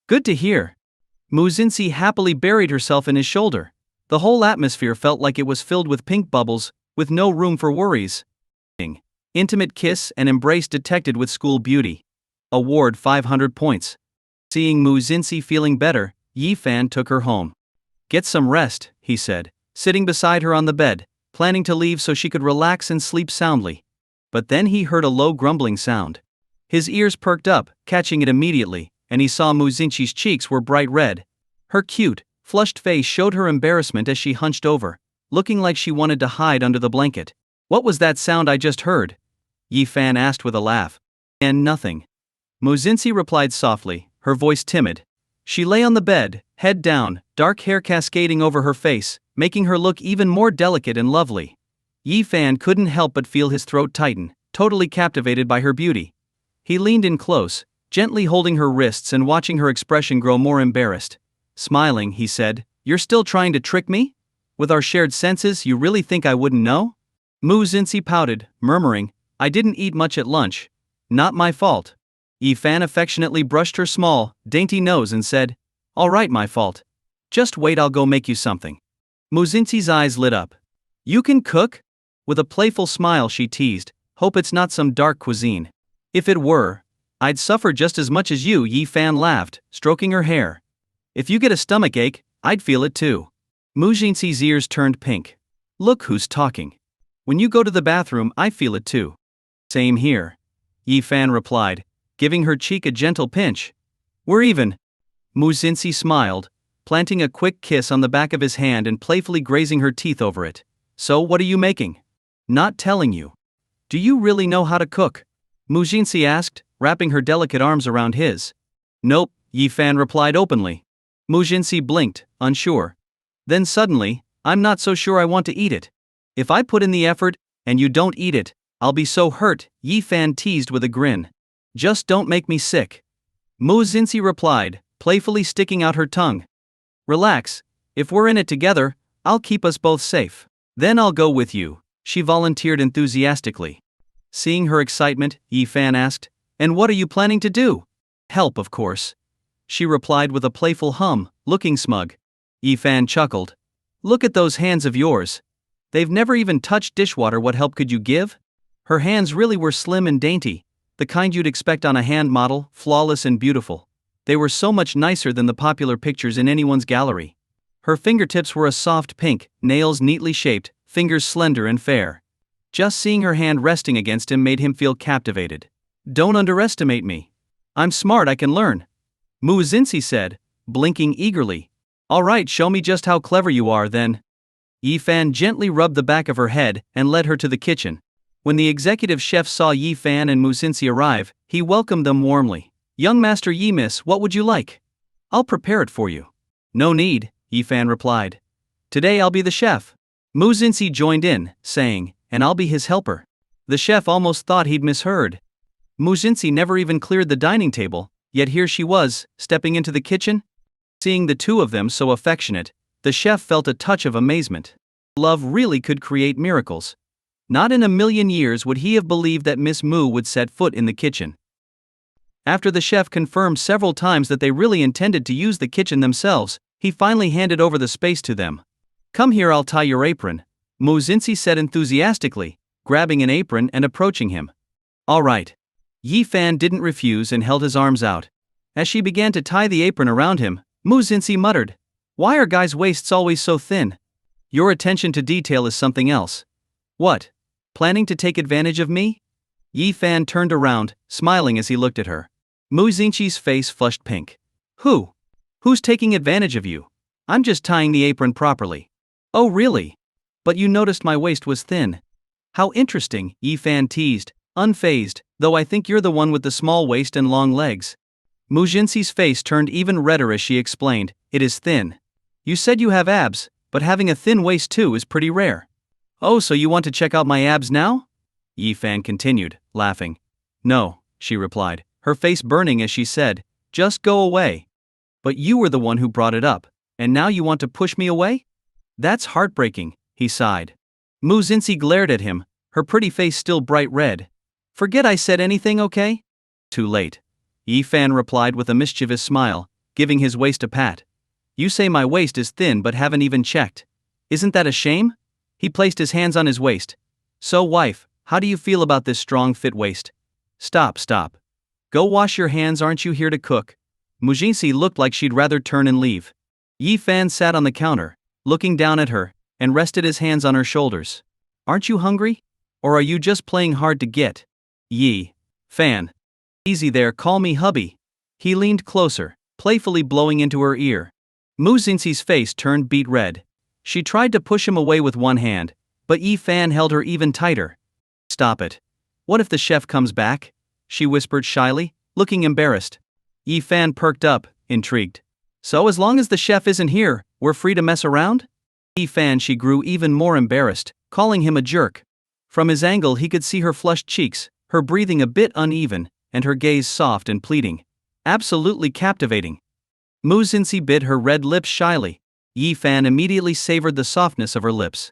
Good to hear. Mu Xinxi happily buried herself in his shoulder. The whole atmosphere felt like it was filled with pink bubbles, with no room for worries. Intimate kiss and embrace detected with school beauty. Award 500 points. Seeing Mu Xinxi feeling better, Yi Fan took her home. Get some rest, he said, sitting beside her on the bed, planning to leave so she could relax and sleep soundly. But then he heard a low grumbling sound. His ears perked up, catching it immediately, and he saw Mu Xinxi's cheeks were bright red. Her cute, flushed face showed her embarrassment as she hunched over, looking like she wanted to hide under the blanket. What was that sound I just heard? Yi Fan asked with a laugh. And nothing. Mu Xinxi replied softly, her voice timid. She lay on the bed, head down, dark hair cascading over her face, making her look even more delicate and lovely. Yi Fan couldn't help but feel his throat tighten, totally captivated by her beauty. He leaned in close, gently holding her wrists and watching her expression grow more embarrassed. Smiling, he said, You're still trying to trick me? With our shared senses, you really think I wouldn't know? Mu Xinxi pouted, murmuring, I didn't eat much at lunch. Not my fault. Yi Fan affectionately brushed her small, dainty nose and said, All right, my fault. Just wait, I'll go make you something. Mu Xinxi's eyes lit up. You can cook? With a playful smile she teased, Hope it's not some dark cuisine. If it were, I'd suffer just as much as you, Yi Fan laughed, stroking her hair. If you get a stomachache, I'd feel it too. Mu Jinxi's ears turned pink. Look who's talking. When you go to the bathroom, I feel it too. Same here. Yi Fan replied, giving her cheek a gentle pinch. We're even. Mu Jinxi smiled, planting a quick kiss on the back of his hand and playfully grazing her teeth over it. So what are you making? Not telling you. Do you really know how to cook? Mu Jinxi asked, wrapping her delicate arms around his. Nope, Yi Fan replied openly. Mu Jinxi blinked, unsure. Then suddenly, I'm not so sure I want to eat it. If I put in the effort, and you don't eat it, I'll be so hurt, Yi Fan teased with a grin. Just don't make me sick. Mu Jinxi replied, playfully sticking out her tongue. Relax, if we're in it together, I'll keep us both safe. Then I'll go with you, she volunteered enthusiastically. Seeing her excitement, Yi Fan asked, and what are you planning to do? Help, of course. She replied with a playful hum, looking smug. Yi Fan chuckled. Look at those hands of yours. They've never even touched dishwater. What help could you give? Her hands really were slim and dainty, the kind you'd expect on a hand model, flawless and beautiful. They were so much nicer than the popular pictures in anyone's gallery. Her fingertips were a soft pink, nails neatly shaped, fingers slender and fair. Just seeing her hand resting against him made him feel captivated. Don't underestimate me. I'm smart, I can learn. Mu Jinxi said, blinking eagerly. All right, show me just how clever you are then. Yi Fan gently rubbed the back of her head and led her to the kitchen. When the executive chef saw Yi Fan and Mu Jinxi arrive, he welcomed them warmly. Young Master Yi, miss, what would you like? I'll prepare it for you. No need, Yi Fan replied. Today I'll be the chef. Mu Jinxi joined in, saying, and I'll be his helper. The chef almost thought he'd misheard. Mu Jinxi never even cleared the dining table, yet here she was, stepping into the kitchen. Seeing the two of them so affectionate, the chef felt a touch of amazement. Love really could create miracles. Not in a million years would he have believed that Miss Mu would set foot in the kitchen. After the chef confirmed several times that they really intended to use the kitchen themselves, he finally handed over the space to them. Come here, I'll tie your apron, Mu Jinxi said enthusiastically, grabbing an apron and approaching him. All right. Yi Fan didn't refuse and held his arms out. As she began to tie the apron around him, Mu Jinxi muttered, why are guys' waists always so thin? Your attention to detail is something else. What? Planning to take advantage of me? Yi Fan turned around, smiling as he looked at her. Mu Jinxi's face flushed pink. Who? Who's taking advantage of you? I'm just tying the apron properly. Oh really? But you noticed my waist was thin. How interesting, Yi Fan teased, unfazed, though I think you're the one with the small waist and long legs. Mu Jinxi's face turned even redder as she explained, it is thin. You said you have abs, but having a thin waist too is pretty rare. Oh, so you want to check out my abs now? Yi Fan continued, laughing. No, she replied, her face burning as she said, just go away. But you were the one who brought it up, and now you want to push me away? That's heartbreaking, he sighed. Mu Jinxi glared at him, her pretty face still bright red. Forget I said anything, okay? Too late. Yi Fan replied with a mischievous smile, giving his waist a pat. You say my waist is thin but haven't even checked. Isn't that a shame? He placed his hands on his waist. So wife, how do you feel about this strong fit waist? Stop. Go wash your hands, aren't you here to cook? Mu Jinxi looked like she'd rather turn and leave. Yi Fan sat on the counter, looking down at her, and rested his hands on her shoulders. Aren't you hungry? Or are you just playing hard to get? Yi Fan. Easy there, call me hubby. He leaned closer, playfully blowing into her ear. Mu Jinxi's face turned beet red. She tried to push him away with one hand, but Yi Fan held her even tighter. Stop it. What if the chef comes back? She whispered shyly, looking embarrassed. Yi Fan perked up, intrigued. So as long as the chef isn't here, we're free to mess around? Yi Fan, she grew even more embarrassed, calling him a jerk. From his angle he could see her flushed cheeks, her breathing a bit uneven, and her gaze soft and pleading. Absolutely captivating. Mu Jinxi bit her red lips shyly. Yi Fan immediately savored the softness of her lips.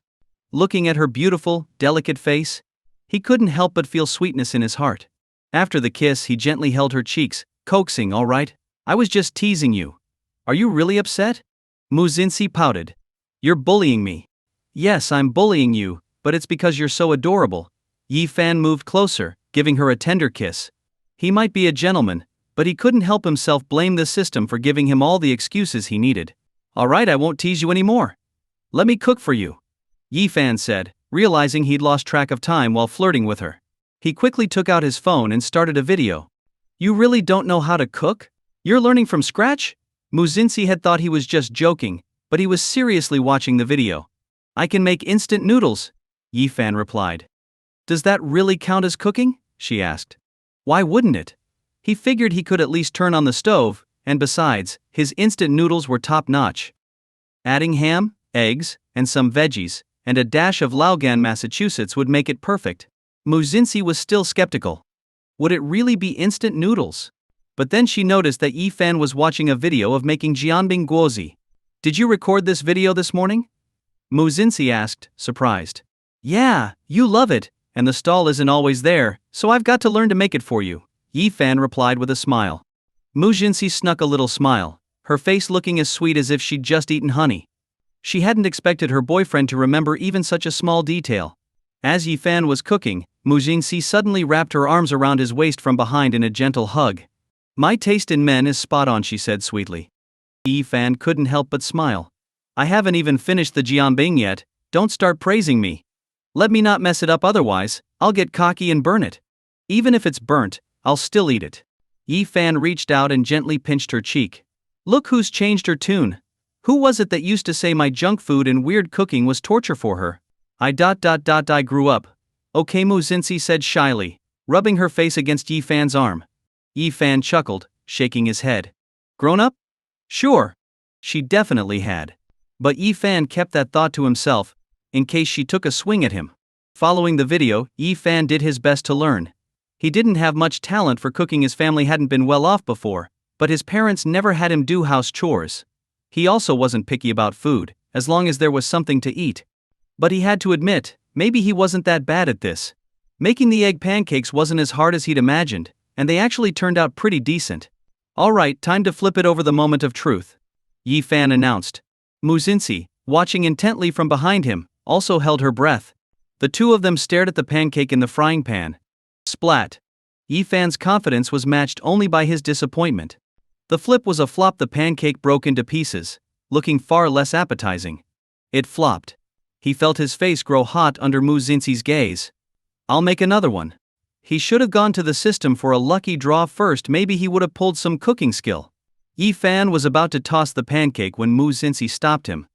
Looking at her beautiful, delicate face, he couldn't help but feel sweetness in his heart. After the kiss he gently held her cheeks, coaxing, all right, I was just teasing you. Are you really upset? Mu Jinxi pouted. You're bullying me. Yes, I'm bullying you, but it's because you're so adorable. Yi Fan moved closer, giving her a tender kiss. He might be a gentleman, but he couldn't help himself blame the system for giving him all the excuses he needed. Alright, I won't tease you anymore. Let me cook for you, Yi-fan said, realizing he'd lost track of time while flirting with her. He quickly took out his phone and started a video. You really don't know how to cook? You're learning from scratch? Muzinsi had thought he was just joking, but he was seriously watching the video. I can make instant noodles, Yi-fan replied. Does that really count as cooking? She asked. Why wouldn't it? He figured he could at least turn on the stove, and besides, his instant noodles were top-notch. Adding ham, eggs, and some veggies, and a dash of Laogan, Massachusetts would make it perfect. Muzinsi was still skeptical. Would it really be instant noodles? But then she noticed that Yi-fan was watching a video of making jianbing guozi. Did you record this video this morning? Muzinsi asked, surprised. Yeah, you love it, and the stall isn't always there, so I've got to learn to make it for you, Yi-fan replied with a smile. Muzinsi snuck a little smile, her face looking as sweet as if she'd just eaten honey. She hadn't expected her boyfriend to remember even such a small detail. As Yi-fan was cooking, Muzinsi suddenly wrapped her arms around his waist from behind in a gentle hug. My taste in men is spot on, she said sweetly. Yi-fan couldn't help but smile. I haven't even finished the jianbing yet, don't start praising me. Let me not mess it up, otherwise, I'll get cocky and burn it. Even if it's burnt, I'll still eat it. Yi-fan reached out and gently pinched her cheek. Look who's changed her tune. Who was it that used to say my junk food and weird cooking was torture for her? I grew up. Okay, Muzinsi said shyly, rubbing her face against Yi-fan's arm. Yi-fan chuckled, shaking his head. Grown up? Sure. She definitely had. But Yi-fan kept that thought to himself, in case she took a swing at him. Following the video, Yi-fan did his best to learn. He didn't have much talent for cooking, his family hadn't been well off before, but his parents never had him do house chores. He also wasn't picky about food, as long as there was something to eat. But he had to admit, maybe he wasn't that bad at this. Making the egg pancakes wasn't as hard as he'd imagined, and they actually turned out pretty decent. Alright, time to flip it over, the moment of truth, Yi-fan announced. Muzinsi, watching intently from behind him, also held her breath. The two of them stared at the pancake in the frying pan. Splat. Yi-fan's confidence was matched only by his disappointment. The flip was a flop. The pancake broke into pieces, looking far less appetizing. It flopped. He felt his face grow hot under Muzinsi's gaze. I'll make another one. He should have gone to the system for a lucky draw first, maybe he would have pulled some cooking skill. Yi-fan was about to toss the pancake when Muzinsi stopped him.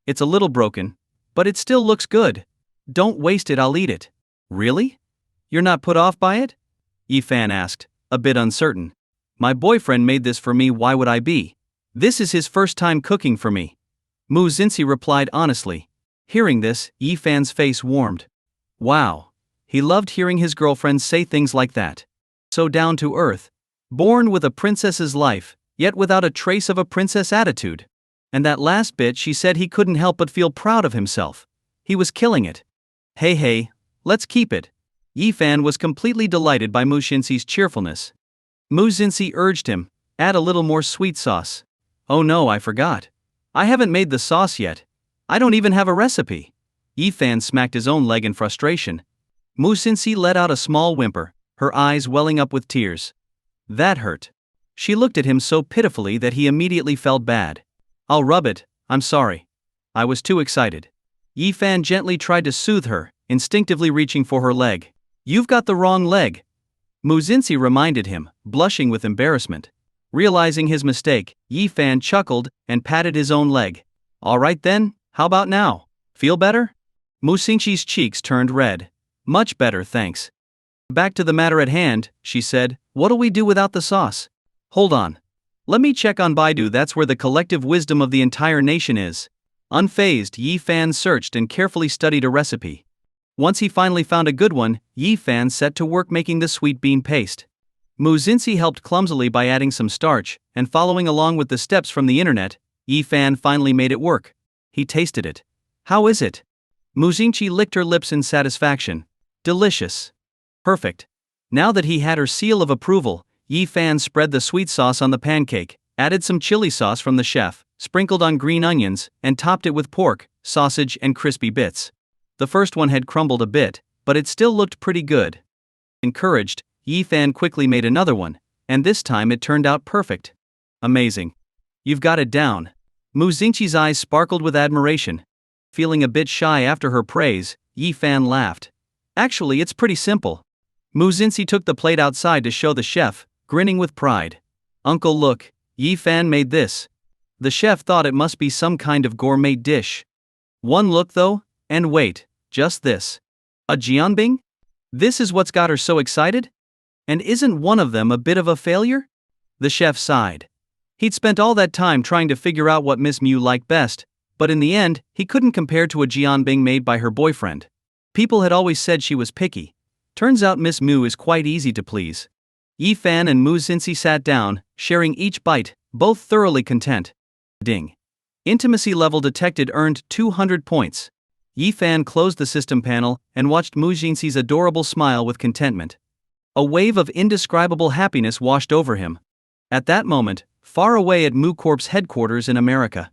It's a little broken, but it still looks good. Don't waste it, I'll eat it. Really? You're not put off by it? Yi-fan asked, a bit uncertain. My boyfriend made this for me, why would I be? This is his first time cooking for me. Muzinsi replied honestly. Hearing this, Yi-fan's face warmed. Wow. He loved hearing his girlfriend say things like that. So down to earth. Born with a princess's life, yet without a trace of a princess attitude. And that last bit, she said, he couldn't help but feel proud of himself. He was killing it. Hey, let's keep it. Yi-fan was completely delighted by Muzinsi's cheerfulness. Muzinsi urged him, add a little more sweet sauce. Oh no, I forgot. I haven't made the sauce yet. I don't even have a recipe. Yi-fan smacked his own leg in frustration. Muzinsi let out a small whimper, her eyes welling up with tears. That hurt. She looked at him so pitifully that he immediately felt bad. I'll rub it, I'm sorry. I was too excited. Yi-fan gently tried to soothe her, instinctively reaching for her leg. You've got the wrong leg. Muzinsi reminded him, blushing with embarrassment. Realizing his mistake, Yi-fan chuckled and patted his own leg. Alright then, how about now? Feel better? Muzinsi's cheeks turned red. Much better, thanks. Back to the matter at hand, she said, what'll we do without the sauce? Hold on. Let me check on Baidu, that's where the collective wisdom of the entire nation is. Unfazed, Yi-fan searched and carefully studied a recipe. Once he finally found a good one, Yi-fan set to work making the sweet bean paste. Muzinsi helped clumsily by adding some starch, and following along with the steps from the internet, Yi-fan finally made it work. He tasted it. How is it? Muzinsi licked her lips in satisfaction. Delicious. Perfect. Now that he had her seal of approval, Yi-fan spread the sweet sauce on the pancake, added some chili sauce from the chef, sprinkled on green onions, and topped it with pork, sausage, and crispy bits. The first one had crumbled a bit, but it still looked pretty good. Encouraged, Yi Fan quickly made another one, and this time it turned out perfect. Amazing. You've got it down. Mu Xingqi's eyes sparkled with admiration. Feeling a bit shy after her praise, Yi Fan laughed. Actually, it's pretty simple. Mu Xingqi took the plate outside to show the chef, grinning with pride. Uncle, look, Yi Fan made this. The chef thought it must be some kind of gourmet dish. One look though, and wait, just this. A jianbing? This is what's got her so excited? And isn't one of them a bit of a failure? The chef sighed. He'd spent all that time trying to figure out what Miss Mew liked best, but in the end, he couldn't compare to a jianbing made by her boyfriend. People had always said she was picky. Turns out Miss Mew is quite easy to please. Yi Fan and Mu Xingqi sat down, sharing each bite, both thoroughly content. Ding. Intimacy level detected earned 200 points. Yi Fan closed the system panel and watched Mu Xingqi's adorable smile with contentment. A wave of indescribable happiness washed over him. At that moment, far away at Mu Corp's headquarters in America,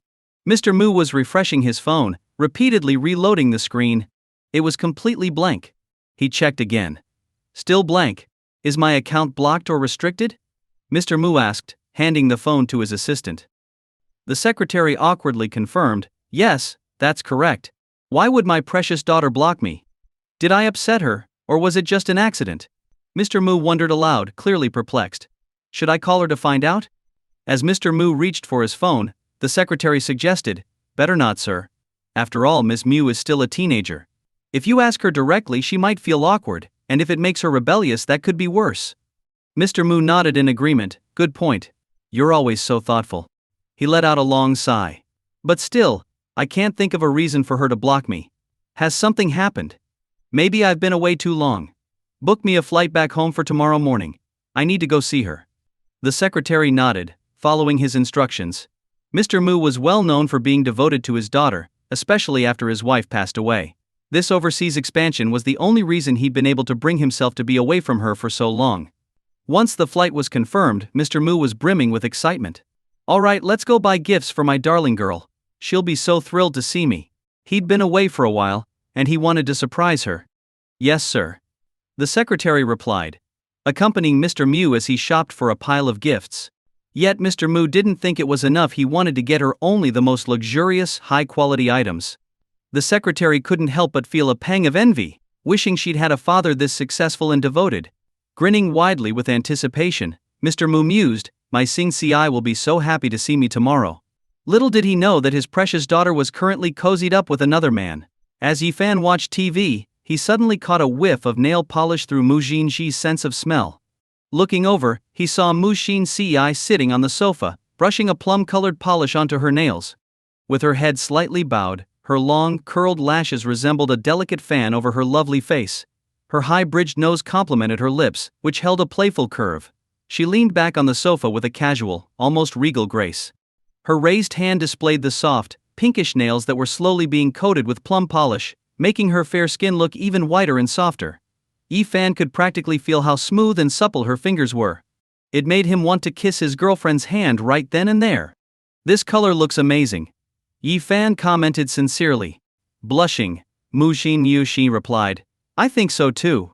Mr. Mu was refreshing his phone, repeatedly reloading the screen. It was completely blank. He checked again. Still blank. Is my account blocked or restricted? Mr. Mu asked, handing the phone to his assistant. The secretary awkwardly confirmed, yes, that's correct. Why would my precious daughter block me? Did I upset her, or was it just an accident? Mr. Mu wondered aloud, clearly perplexed. Should I call her to find out? As Mr. Mu reached for his phone, the secretary suggested, better not, sir. After all, Miss Mew is still a teenager. If you ask her directly, she might feel awkward, and if it makes her rebellious, that could be worse. Mr. Mu nodded in agreement. Good point. You're always so thoughtful. He let out a long sigh. But still, I can't think of a reason for her to block me. Has something happened? Maybe I've been away too long. Book me a flight back home for tomorrow morning. I need to go see her. The secretary nodded, following his instructions. Mr. Mu was well known for being devoted to his daughter, especially after his wife passed away. This overseas expansion was the only reason he'd been able to bring himself to be away from her for so long. Once the flight was confirmed, Mr. Mu was brimming with excitement. All right, let's go buy gifts for my darling girl. She'll be so thrilled to see me. He'd been away for a while, and he wanted to surprise her. Yes, sir. The secretary replied, accompanying Mr. Mu as he shopped for a pile of gifts. Yet Mr. Mu didn't think it was enough. He wanted to get her only the most luxurious, high-quality items. The secretary couldn't help but feel a pang of envy, wishing she'd had a father this successful and devoted. Grinning widely with anticipation, Mr. Mu mused, my Xingci will be so happy to see me tomorrow. Little did he know that his precious daughter was currently cozied up with another man. As Yi Fan watched TV, he suddenly caught a whiff of nail polish through Mu Xingqi's sense of smell. Looking over, he saw Mu Xingci sitting on the sofa, brushing a plum-colored polish onto her nails. With her head slightly bowed, her long, curled lashes resembled a delicate fan over her lovely face. Her high-bridged nose complemented her lips, which held a playful curve. She leaned back on the sofa with a casual, almost regal grace. Her raised hand displayed the soft, pinkish nails that were slowly being coated with plum polish, making her fair skin look even whiter and softer. Yi Fan could practically feel how smooth and supple her fingers were. It made him want to kiss his girlfriend's hand right then and there. This color looks amazing. Yi Fan commented sincerely. Blushing, Mu Xingqiu replied, I think so too.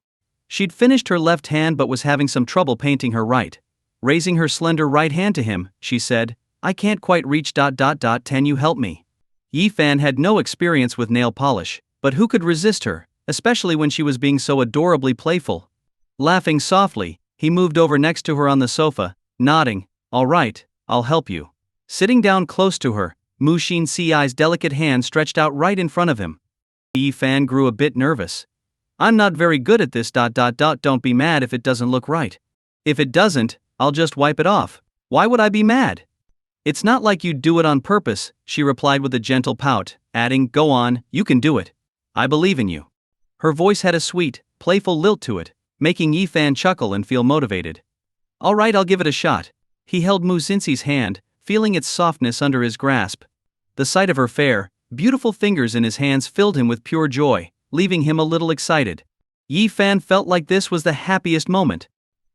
She'd finished her left hand but was having some trouble painting her right. Raising her slender right hand to him, she said, I can't quite reach ... Can you help me? Yi Fan had no experience with nail polish, but who could resist her, especially when she was being so adorably playful? Laughing softly, he moved over next to her on the sofa, nodding, all right, I'll help you. Sitting down close to her, Mu Xingqi's delicate hand stretched out right in front of him. Yi Fan grew a bit nervous. I'm not very good at this ... Don't be mad if it doesn't look right. If it doesn't, I'll just wipe it off. Why would I be mad? It's not like you'd do it on purpose, she replied with a gentle pout, adding, go on, you can do it. I believe in you. Her voice had a sweet, playful lilt to it, making Yi Fan chuckle and feel motivated. All right, I'll give it a shot. He held Mu Xingqi's hand, feeling its softness under his grasp. The sight of her fair, beautiful fingers in his hands filled him with pure joy, leaving him a little excited. Yi Fan felt like this was the happiest moment.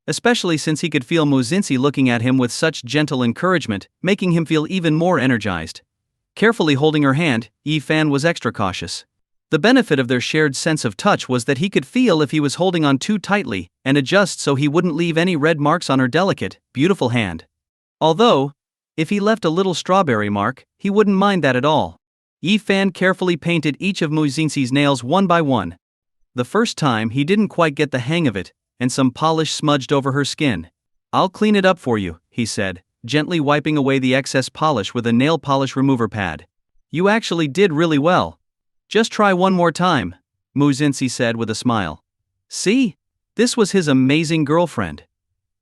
Especially since he could feel Mu Xingqi looking at him with such gentle encouragement, making him feel even more energized. Carefully holding her hand, Yi Fan was extra cautious. The benefit of their shared sense of touch was that he could feel if he was holding on too tightly and adjust so he wouldn't leave any red marks on her delicate, beautiful hand. Although, if he left a little strawberry mark, he wouldn't mind that at all. Yi-fan carefully painted each of Muzinsi's nails one by one. The first time he didn't quite get the hang of it, and some polish smudged over her skin. "I'll clean it up for you," he said, gently wiping away the excess polish with a nail polish remover pad. "You actually did really well. Just try one more time," Muzinsi said with a smile. See? This was his amazing girlfriend.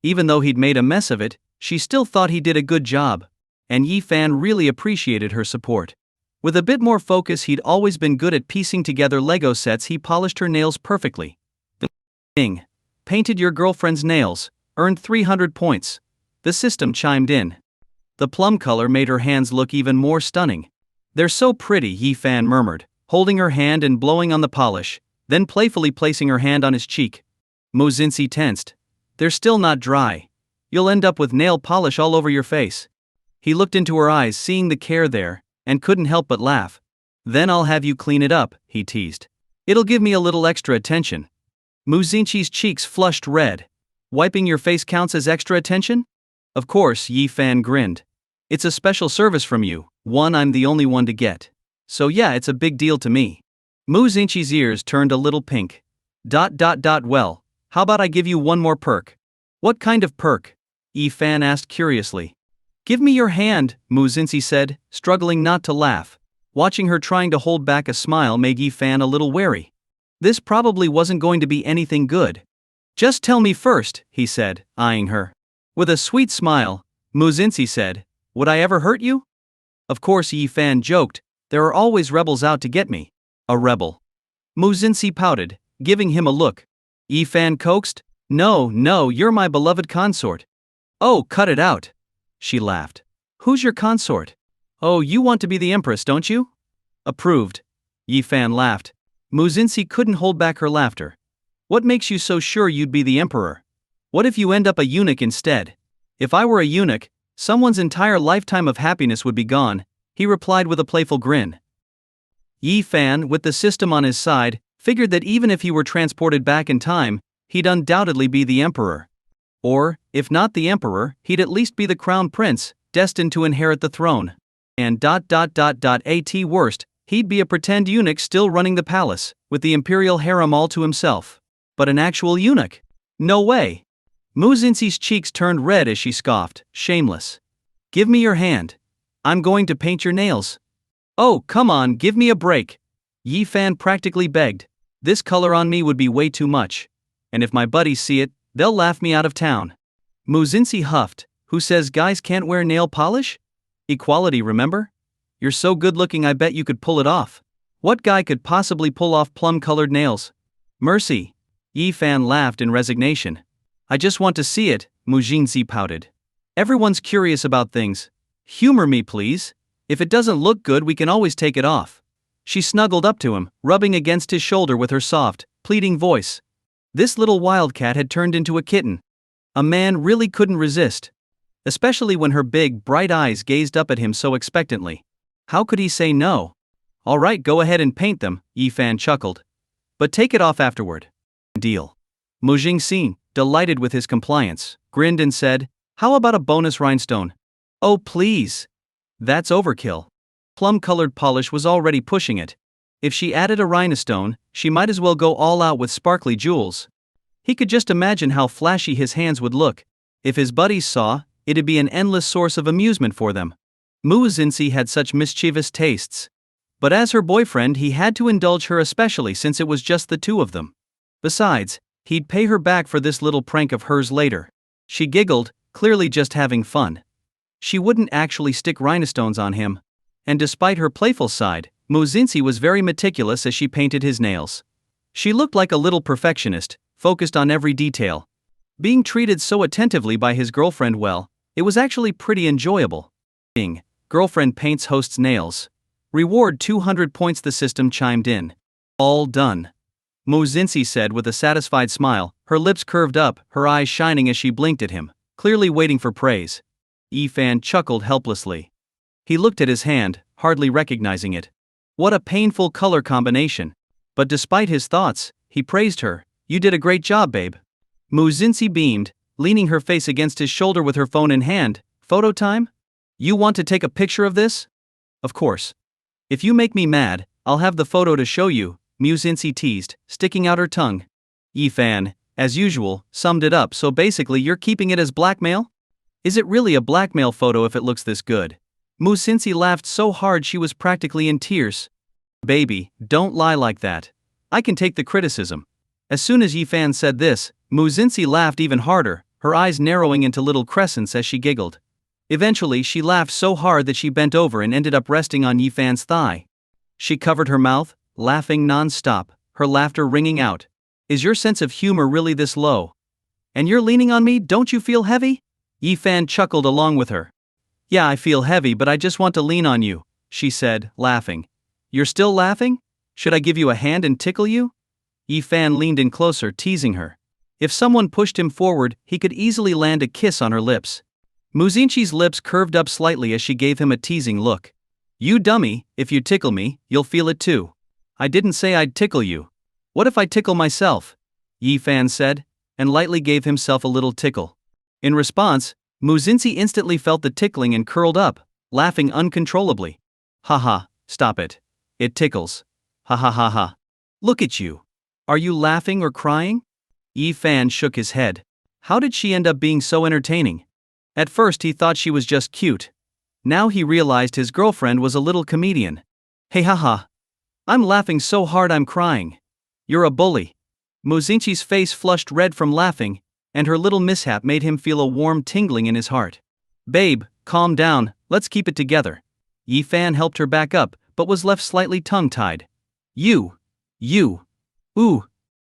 Even though he'd made a mess of it, she still thought he did a good job, and Yi-fan really appreciated her support. With a bit more focus, he'd always been good at piecing together Lego sets. He polished her nails perfectly. Ding. Painted your girlfriend's nails, earned 300 points. The system chimed in. The plum color made her hands look even more stunning. "They're so pretty," Yi-fan murmured, holding her hand and blowing on the polish, then playfully placing her hand on his cheek. Muzinsi tensed. "They're still not dry. You'll end up with nail polish all over your face." He looked into her eyes, seeing the care there, and couldn't help but laugh. "Then I'll have you clean it up," he teased. "It'll give me a little extra attention." Muzinsi's cheeks flushed red. "Wiping your face counts as extra attention?" Of course, Yi-fan grinned. "It's a special service from you, one I'm the only one to get. So yeah, it's a big deal to me." Muzinsi's ears turned a little pink. Well, how about I give you one more perk?" "What kind of perk?" Yi-fan asked curiously. "Give me your hand," Muzinsi said, struggling not to laugh. Watching her trying to hold back a smile made Yi-fan a little wary. This probably wasn't going to be anything good. "Just tell me first," he said, eyeing her. With a sweet smile, Muzinsi said, "Would I ever hurt you?" Of course, Yi-fan joked, "There are always rebels out to get me." "A rebel?" Muzinsi pouted, giving him a look. Yi-fan coaxed, No, you're my beloved consort." "Oh, cut it out." She laughed. "Who's your consort?" "Oh, you want to be the empress, don't you?" "Approved." Yi-fan laughed. Muzinsi couldn't hold back her laughter. "What makes you so sure you'd be the emperor? What if you end up a eunuch instead?" "If I were a eunuch, someone's entire lifetime of happiness would be gone," he replied with a playful grin. Yi-fan, with the system on his side, figured that even if he were transported back in time, he'd undoubtedly be the emperor. Or, if not the emperor, he'd at least be the crown prince, destined to inherit the throne. And at worst, he'd be a pretend eunuch still running the palace, with the imperial harem all to himself. But an actual eunuch? No way. Muzinsi's cheeks turned red as she scoffed, shameless. "Give me your hand. I'm going to paint your nails." "Oh, come on, give me a break." Yi-fan practically begged. "This color on me would be way too much. And if my buddies see it, they'll laugh me out of town." Muzinsi huffed. "Who says guys can't wear nail polish? Equality, remember? You're so good looking I bet you could pull it off." "What guy could possibly pull off plum-colored nails?" "Mercy." Yi-fan laughed in resignation. "I just want to see it," Muzinsi pouted. "Everyone's curious about things. Humor me, please. If it doesn't look good, we can always take it off." She snuggled up to him, rubbing against his shoulder with her soft, pleading voice. This little wildcat had turned into a kitten. A man really couldn't resist. Especially when her big, bright eyes gazed up at him so expectantly. How could he say no? "All right, go ahead and paint them," Yi-fan chuckled. "But take it off afterward." "Deal." Muzinsi, delighted with his compliance, grinned and said, "How about a bonus rhinestone?" "Oh, please. That's overkill." Plum-colored polish was already pushing it. If she added a rhinestone, she might as well go all out with sparkly jewels. He could just imagine how flashy his hands would look. If his buddies saw, it'd be an endless source of amusement for them. Muzinsi had such mischievous tastes. But as her boyfriend, he had to indulge her, especially since it was just the two of them. Besides, he'd pay her back for this little prank of hers later. She giggled, clearly just having fun. She wouldn't actually stick rhinestones on him. And despite her playful side, Muzinsi was very meticulous as she painted his nails. She looked like a little perfectionist, focused on every detail. Being treated so attentively by his girlfriend, well, it was actually pretty enjoyable. Girlfriend paints host's nails. Reward 200 points. The system chimed in. "All done," Muzinsi said with a satisfied smile, her lips curved up, her eyes shining as she blinked at him, clearly waiting for praise. Yi-fan chuckled helplessly. He looked at his hand, hardly recognizing it. What a painful color combination. But despite his thoughts, he praised her. "You did a great job, babe." Mu Xinxi beamed, leaning her face against his shoulder with her phone in hand. "Photo time? You want to take a picture of this?" "Of course. If you make me mad, I'll have the photo to show you," Mu Xinxi teased, sticking out her tongue. Yi Fan, as usual, summed it up. "So basically you're keeping it as blackmail? Is it really a blackmail photo if it looks this good?" Mu Xinxi laughed so hard she was practically in tears. "Baby, don't lie like that. I can take the criticism." As soon as Yi Fan said this, Mu Xinxi laughed even harder, her eyes narrowing into little crescents as she giggled. Eventually she laughed so hard that she bent over and ended up resting on Yi Fan's thigh. She covered her mouth, laughing non-stop, her laughter ringing out. "Is your sense of humor really this low? And you're leaning on me, don't you feel heavy?" Yi Fan chuckled along with her. "Yeah, I feel heavy, but I just want to lean on you," she said, laughing. "You're still laughing? Should I give you a hand and tickle you?" Yi Fan leaned in closer, teasing her. If someone pushed him forward, he could easily land a kiss on her lips. Mu Xinxi's lips curved up slightly as she gave him a teasing look. "You dummy, if you tickle me, you'll feel it too." "I didn't say I'd tickle you. What if I tickle myself?" Yi Fan said, and lightly gave himself a little tickle. In response, Mu Xinxi instantly felt the tickling and curled up, laughing uncontrollably. "Haha, stop it. It tickles. Ha ha ha ha. Look at you. Are you laughing or crying?" Yi Fan shook his head. How did she end up being so entertaining? At first he thought she was just cute. Now he realized his girlfriend was a little comedian. "Hey haha. I'm laughing so hard I'm crying. You're a bully." Mu Xinxi's face flushed red from laughing, and her little mishap made him feel a warm tingling in his heart. "Babe, calm down, let's keep it together." Yi Fan helped her back up, but was left slightly tongue-tied. You. Ooh.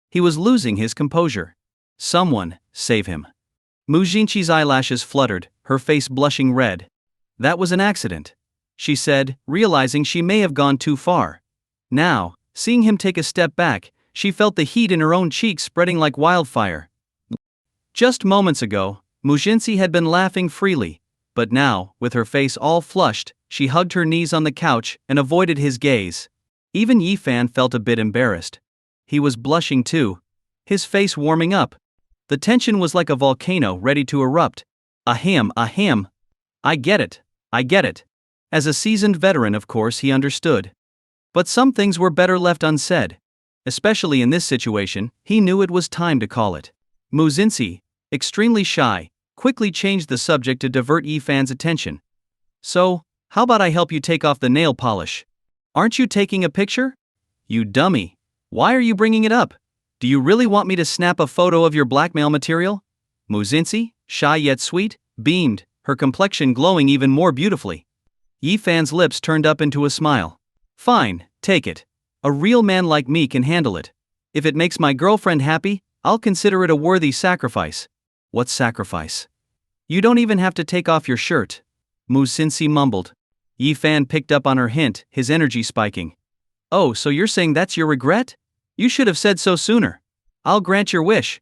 He was losing his composure. Someone, save him. Mu Xinxi's eyelashes fluttered, her face blushing red. "That was an accident," she said, realizing she may have gone too far. Now, seeing him take a step back, she felt the heat in her own cheeks spreading like wildfire. Just moments ago, Mu Xinxi had been laughing freely, but now, with her face all flushed, she hugged her knees on the couch and avoided his gaze. Even Yi Fan felt a bit embarrassed. He was blushing too, his face warming up. The tension was like a volcano ready to erupt. Ahem. I get it. As a seasoned veteran, of course, he understood. But some things were better left unsaid. Especially in this situation, he knew it was time to call it. Mu Xinxi, extremely shy, quickly changed the subject to divert Yi Fan's attention. "So, how about I help you take off the nail polish? Aren't you taking a picture? You dummy. Why are you bringing it up? Do you really want me to snap a photo of your blackmail material?" Mu Xinxi, shy yet sweet, beamed, her complexion glowing even more beautifully. Yi Fan's lips turned up into a smile. "Fine, take it. A real man like me can handle it. If it makes my girlfriend happy, I'll consider it a worthy sacrifice." "What sacrifice?" "You don't even have to take off your shirt," Mu Xinxi mumbled. Yi Fan picked up on her hint, his energy spiking. "Oh, so you're saying that's your regret? You should have said so sooner. I'll grant your wish."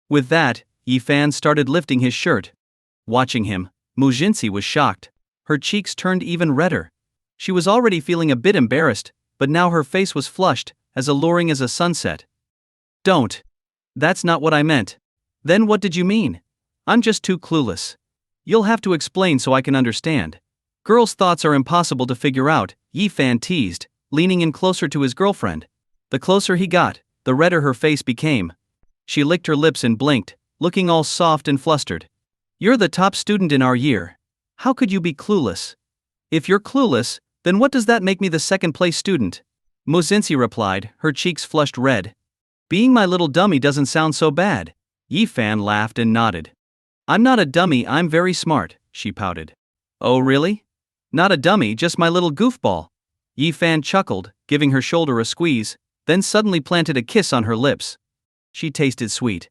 With that, Yi Fan started lifting his shirt. Watching him, Mu Xinxi was shocked. Her cheeks turned even redder. She was already feeling a bit embarrassed, but now her face was flushed, as alluring as a sunset. "Don't. That's not what I meant." "Then what did you mean?" "I'm just too clueless. You'll have to explain so I can understand." "Girls' thoughts are impossible to figure out," Yi Fan teased, leaning in closer to his girlfriend. The closer he got, the redder her face became. She licked her lips and blinked, looking all soft and flustered. "You're the top student in our year. How could you be clueless?" "If you're clueless, then what does that make me the second-place student?" Mu Xinxi replied, her cheeks flushed red. "Being my little dummy doesn't sound so bad." Yi Fan laughed and nodded. "I'm not a dummy, I'm very smart," she pouted. "Oh really? Not a dummy, just my little goofball." Yi Fan chuckled, giving her shoulder a squeeze, then suddenly planted a kiss on her lips. She tasted sweet.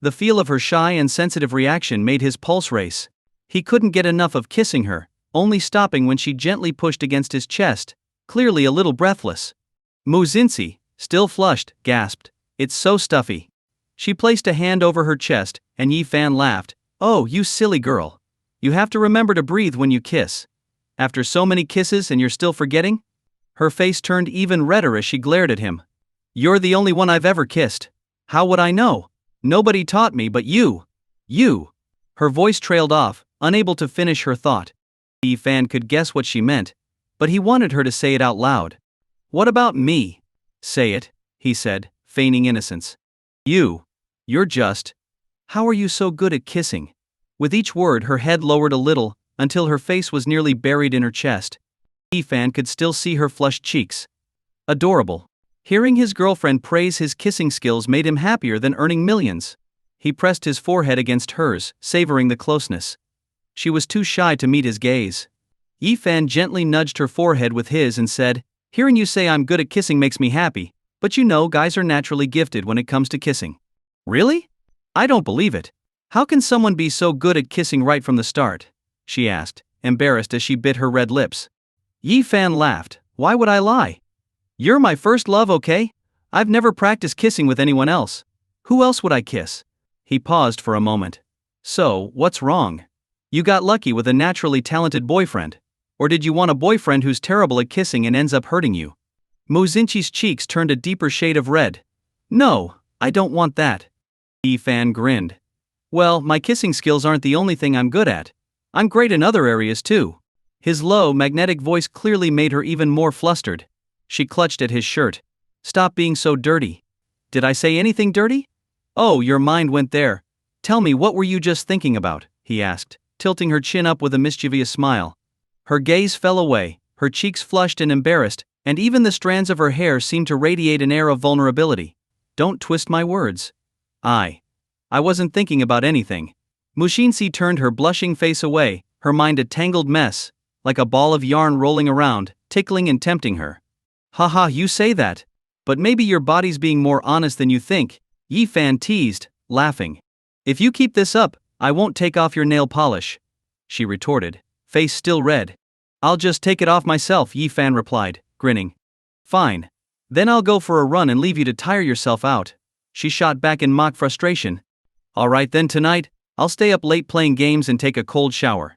The feel of her shy and sensitive reaction made his pulse race. He couldn't get enough of kissing her, only stopping when she gently pushed against his chest, clearly a little breathless. Mu Xinxi, still flushed, gasped, "It's so stuffy." She placed a hand over her chest, and Yi Fan laughed. "Oh, you silly girl. You have to remember to breathe when you kiss. After so many kisses and you're still forgetting?" Her face turned even redder as she glared at him. You're the only one I've ever kissed. How would I know? Nobody taught me but you. You. Her voice trailed off, unable to finish her thought. Fan could guess what she meant, but he wanted her to say it out loud. What about me? Say it, he said, feigning innocence. You're just. How are you so good at kissing? With each word her head lowered a little, until her face was nearly buried in her chest. Fan could still see her flushed cheeks. Adorable. Hearing his girlfriend praise his kissing skills made him happier than earning millions. He pressed his forehead against hers, savoring the closeness. She was too shy to meet his gaze. Fan gently nudged her forehead with his and said, Hearing you say I'm good at kissing makes me happy, but you know guys are naturally gifted when it comes to kissing. Really? I don't believe it. How can someone be so good at kissing right from the start? She asked, embarrassed as she bit her red lips. Fan laughed. Why would I lie? You're my first love, okay? I've never practiced kissing with anyone else. Who else would I kiss? He paused for a moment. So, what's wrong? You got lucky with a naturally talented boyfriend. Or did you want a boyfriend who's terrible at kissing and ends up hurting you? Muzinchi's cheeks turned a deeper shade of red. No, I don't want that. Fan grinned. Well, my kissing skills aren't the only thing I'm good at. I'm great in other areas too. His low, magnetic voice clearly made her even more flustered. She clutched at his shirt. Stop being so dirty. Did I say anything dirty? Oh, your mind went there. Tell me, what were you just thinking about? He asked, tilting her chin up with a mischievous smile. Her gaze fell away, her cheeks flushed and embarrassed, and even the strands of her hair seemed to radiate an air of vulnerability. Don't twist my words. I wasn't thinking about anything. Mushinsi turned her blushing face away, her mind a tangled mess, like a ball of yarn rolling around, tickling and tempting her. Haha, you say that. But maybe your body's being more honest than you think, Fan teased, laughing. If you keep this up, I won't take off your nail polish. She retorted, face still red. I'll just take it off myself, Fan replied, grinning. Fine. Then I'll go for a run and leave you to tire yourself out. She shot back in mock frustration. Alright then, tonight, I'll stay up late playing games and take a cold shower.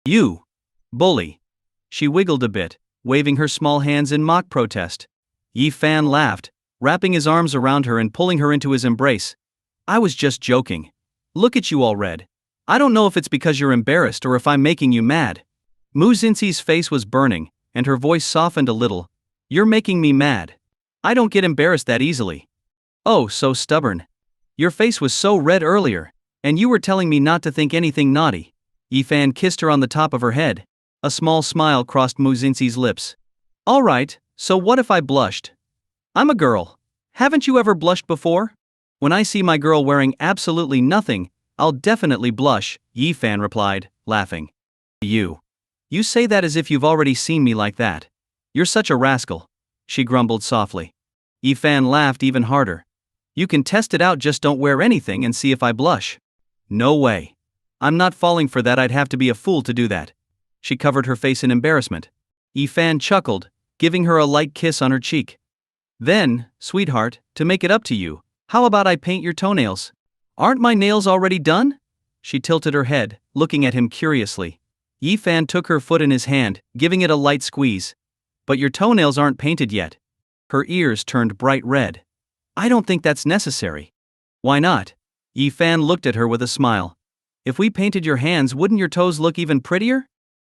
You bully. She wiggled a bit, waving her small hands in mock protest. Fan laughed, wrapping his arms around her and pulling her into his embrace. I was just joking. Look at you all red. I don't know if it's because you're embarrassed or if I'm making you mad. Muzinsi's face was burning, and her voice softened a little. You're making me mad. I don't get embarrassed that easily. Oh, so stubborn. Your face was so red earlier, and you were telling me not to think anything naughty. Fan kissed her on the top of her head. A small smile crossed Muzinsi's lips. Alright, so what if I blushed? I'm a girl. Haven't you ever blushed before? When I see my girl wearing absolutely nothing, I'll definitely blush, Fan replied, laughing. You say that as if you've already seen me like that. You're such a rascal. She grumbled softly. Fan laughed even harder. You can test it out, just don't wear anything and see if I blush. No way. I'm not falling for that, I'd have to be a fool to do that. She covered her face in embarrassment. Fan chuckled, giving her a light kiss on her cheek. Then, sweetheart, to make it up to you, how about I paint your toenails? Aren't my nails already done? She tilted her head, looking at him curiously. Fan took her foot in his hand, giving it a light squeeze. But your toenails aren't painted yet. Her ears turned bright red. I don't think that's necessary. Why not? Fan looked at her with a smile. If we painted your hands, wouldn't your toes look even prettier?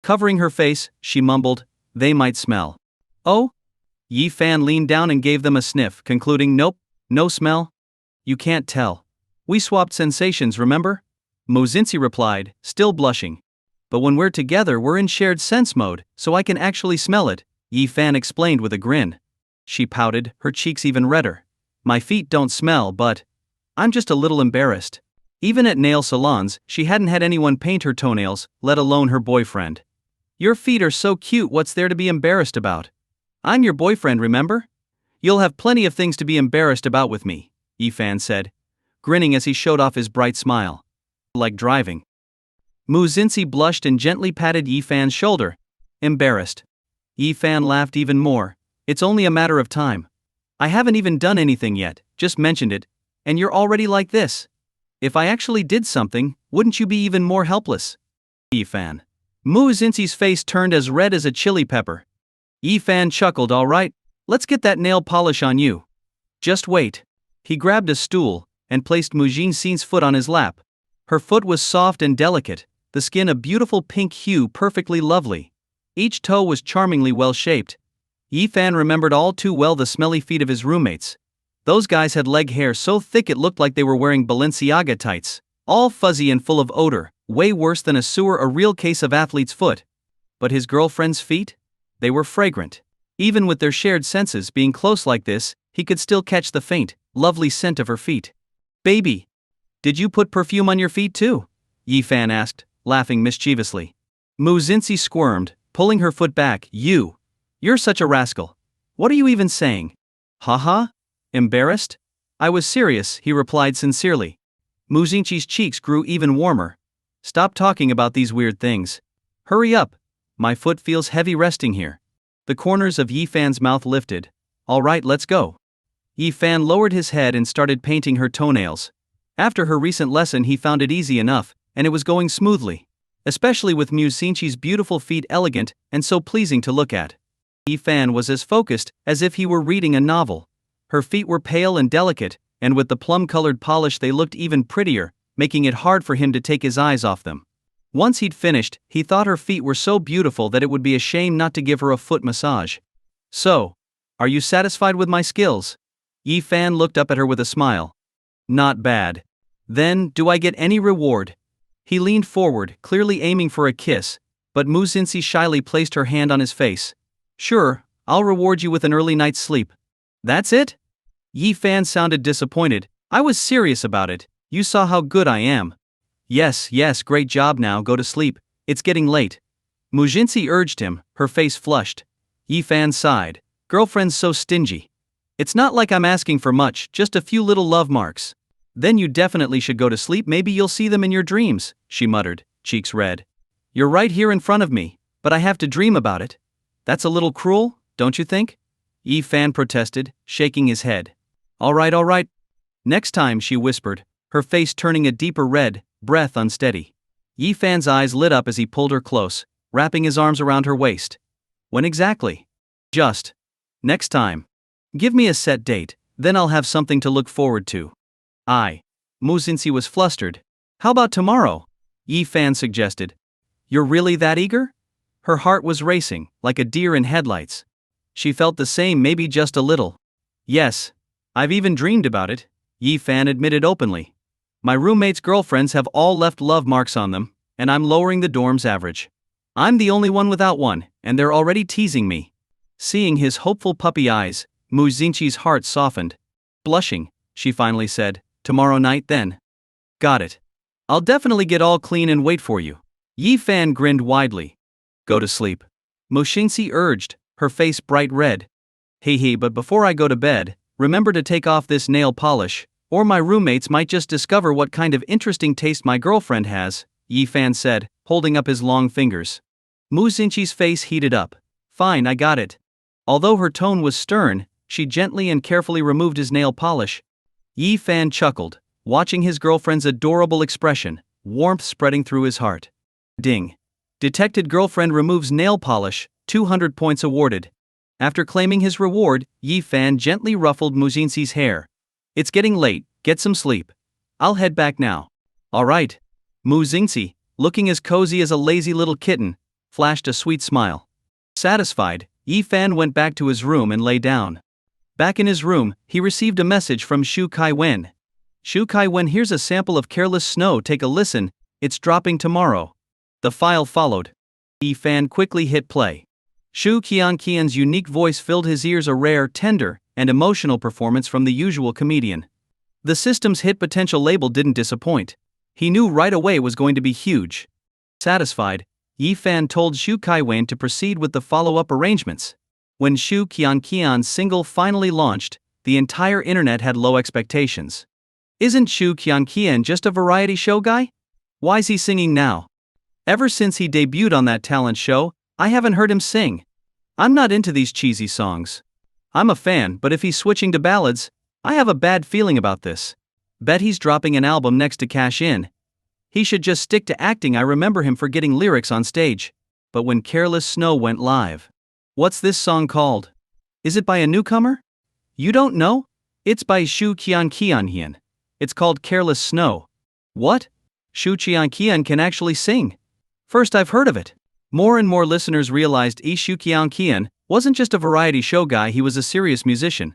Covering her face, she mumbled, they might smell. Oh? Fan leaned down and gave them a sniff, concluding, nope, no smell. You can't tell. We swapped sensations, remember? Muzinsi replied, still blushing. But when we're together, we're in shared sense mode, so I can actually smell it, Fan explained with a grin. She pouted, her cheeks even redder. My feet don't smell, but I'm just a little embarrassed. Even at nail salons, she hadn't had anyone paint her toenails, let alone her boyfriend. Your feet are so cute, what's there to be embarrassed about? I'm your boyfriend, remember? You'll have plenty of things to be embarrassed about with me, Fan said, grinning as he showed off his bright smile. Like driving. Muzinsi blushed and gently patted Fan's shoulder. Embarrassed. Fan laughed even more. It's only a matter of time. I haven't even done anything yet, just mentioned it, and you're already like this. If I actually did something, wouldn't you be even more helpless? Fan. Muzinsi's face turned as red as a chili pepper. Fan chuckled, alright, let's get that nail polish on you. Just wait. He grabbed a stool and placed Mujinxin's foot on his lap. Her foot was soft and delicate, the skin a beautiful pink hue, perfectly lovely. Each toe was charmingly well-shaped. Yifan remembered all too well the smelly feet of his roommates. Those guys had leg hair so thick it looked like they were wearing Balenciaga tights, all fuzzy and full of odor, way worse than a sewer, a real case of athlete's foot. But his girlfriend's feet? They were fragrant. Even with their shared senses being close like this, he could still catch the faint, lovely scent of her feet. Baby! Did you put perfume on your feet too? Yifan asked, laughing mischievously. Mujinxi squirmed, pulling her foot back. You're such a rascal. What are you even saying? Haha? Embarrassed? I was serious, he replied sincerely. Mujinxi's cheeks grew even warmer. Stop talking about these weird things. Hurry up. My foot feels heavy resting here. The corners of Yifan's mouth lifted. All right, let's go. Yifan lowered his head and started painting her toenails. After her recent lesson, he found it easy enough, and it was going smoothly. Especially with Mujinxi's beautiful feet, elegant and so pleasing to look at. Yifan was as focused as if he were reading a novel. Her feet were pale and delicate, and with the plum-colored polish they looked even prettier, making it hard for him to take his eyes off them. Once he'd finished, he thought her feet were so beautiful that it would be a shame not to give her a foot massage. So, are you satisfied with my skills? Yifan looked up at her with a smile. Not bad. Then, do I get any reward? He leaned forward, clearly aiming for a kiss, but Mujinxi shyly placed her hand on his face. Sure, I'll reward you with an early night's sleep. That's it? Yifan sounded disappointed. I was serious about it. You saw how good I am. Yes, great job, now go to sleep. It's getting late. Mujinxi urged him, her face flushed. Yifan sighed. Girlfriend's so stingy. It's not like I'm asking for much, just a few little love marks. Then you definitely should go to sleep, maybe you'll see them in your dreams, she muttered, cheeks red. You're right here in front of me, but I have to dream about it. That's a little cruel, don't you think? Yifan protested, shaking his head. All right. Next time, she whispered, her face turning a deeper red, breath unsteady. Yifan's eyes lit up as he pulled her close, wrapping his arms around her waist. When exactly? Just next time. Give me a set date, then I'll have something to look forward to. Mujinxi was flustered. How about tomorrow? Yifan suggested. You're really that eager? Her heart was racing, like a deer in headlights. She felt the same, maybe just a little. Yes. I've even dreamed about it, Yifan admitted openly. My roommates' girlfriends have all left love marks on them, and I'm lowering the dorm's average. I'm the only one without one, and they're already teasing me. Seeing his hopeful puppy eyes, Mujinxi's heart softened. Blushing, she finally said, tomorrow night then. Got it. I'll definitely get all clean and wait for you. Yifan grinned widely. Go to sleep. Mujinxi urged, her face bright red. But before I go to bed, remember to take off this nail polish, or my roommates might just discover what kind of interesting taste my girlfriend has, Yifan said, holding up his long fingers. Mujinxi's face heated up. Fine, I got it. Although her tone was stern, she gently and carefully removed his nail polish. Yifan chuckled, watching his girlfriend's adorable expression, warmth spreading through his heart. Ding. Detected girlfriend removes nail polish, 200 points awarded. After claiming his reward, Yifan gently ruffled Mujinxi's hair. It's getting late, get some sleep. I'll head back now. All right. Mujinxi, looking as cozy as a lazy little kitten, flashed a sweet smile. Satisfied, Yifan went back to his room and lay down. Back in his room, he received a message from Shu Kai-wen. Shu Kai-wen, here's a sample of Careless Snow, take a listen, it's dropping tomorrow. The file followed. Yifan quickly hit play. Shu Qianqian's unique voice filled his ears, a rare, tender, and emotional performance from the usual comedian. The system's hit potential label didn't disappoint. He knew right away it was going to be huge. Satisfied, Yifan told Shu Kai-wen to proceed with the follow-up arrangements. When Shu Qianqian's single finally launched, the entire internet had low expectations. Isn't Shu Qianqian just a variety show guy? Why's he singing now? Ever since he debuted on that talent show, I haven't heard him sing. I'm not into these cheesy songs. I'm a fan, but if he's switching to ballads, I have a bad feeling about this. Bet he's dropping an album next to cash in. He should just stick to acting. I remember him forgetting lyrics on stage. But when Careless Snow went live. What's this song called? Is it by a newcomer? You don't know? It's by Shu Qianqianhian. It's called Careless Snow. What? Shu Qianqian can actually sing? First I've heard of it. More and more listeners realized Shu Qianqian wasn't just a variety show guy, he was a serious musician.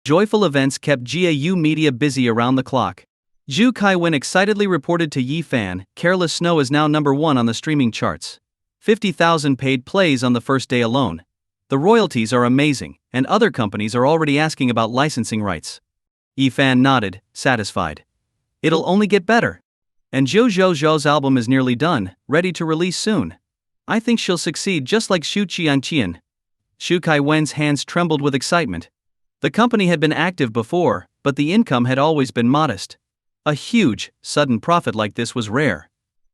Joyful events kept GAU Media busy around the clock. Zhu Kaiwen excitedly reported to Yi Fan, Careless Snow is now #1 on the streaming charts. 50,000 paid plays on the first day alone. The royalties are amazing, and other companies are already asking about licensing rights. Yi Fan nodded, satisfied. It'll only get better. And Zhou Zhou's album is nearly done, ready to release soon. I think she'll succeed just like Shu Qianqian. Shu Kaiwen's hands trembled with excitement. The company had been active before, but the income had always been modest. A huge, sudden profit like this was rare.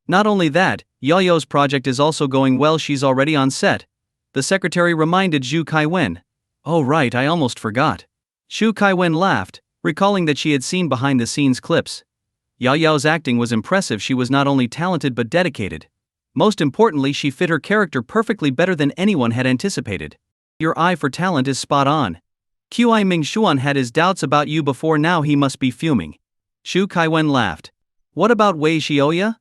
Not only that, Yaoyao's project is also going well, she's already on set. The secretary reminded Zhu Kaiwen. Oh right, I almost forgot. Zhu Kaiwen laughed, recalling that she had seen behind-the-scenes clips. Yaoyao's acting was impressive, she was not only talented but dedicated. Most importantly, she fit her character perfectly, better than anyone had anticipated. Your eye for talent is spot on. Qi Mingshuan had his doubts about you before, now he must be fuming. Zhu Kaiwen laughed. What about Wei Xiaoya?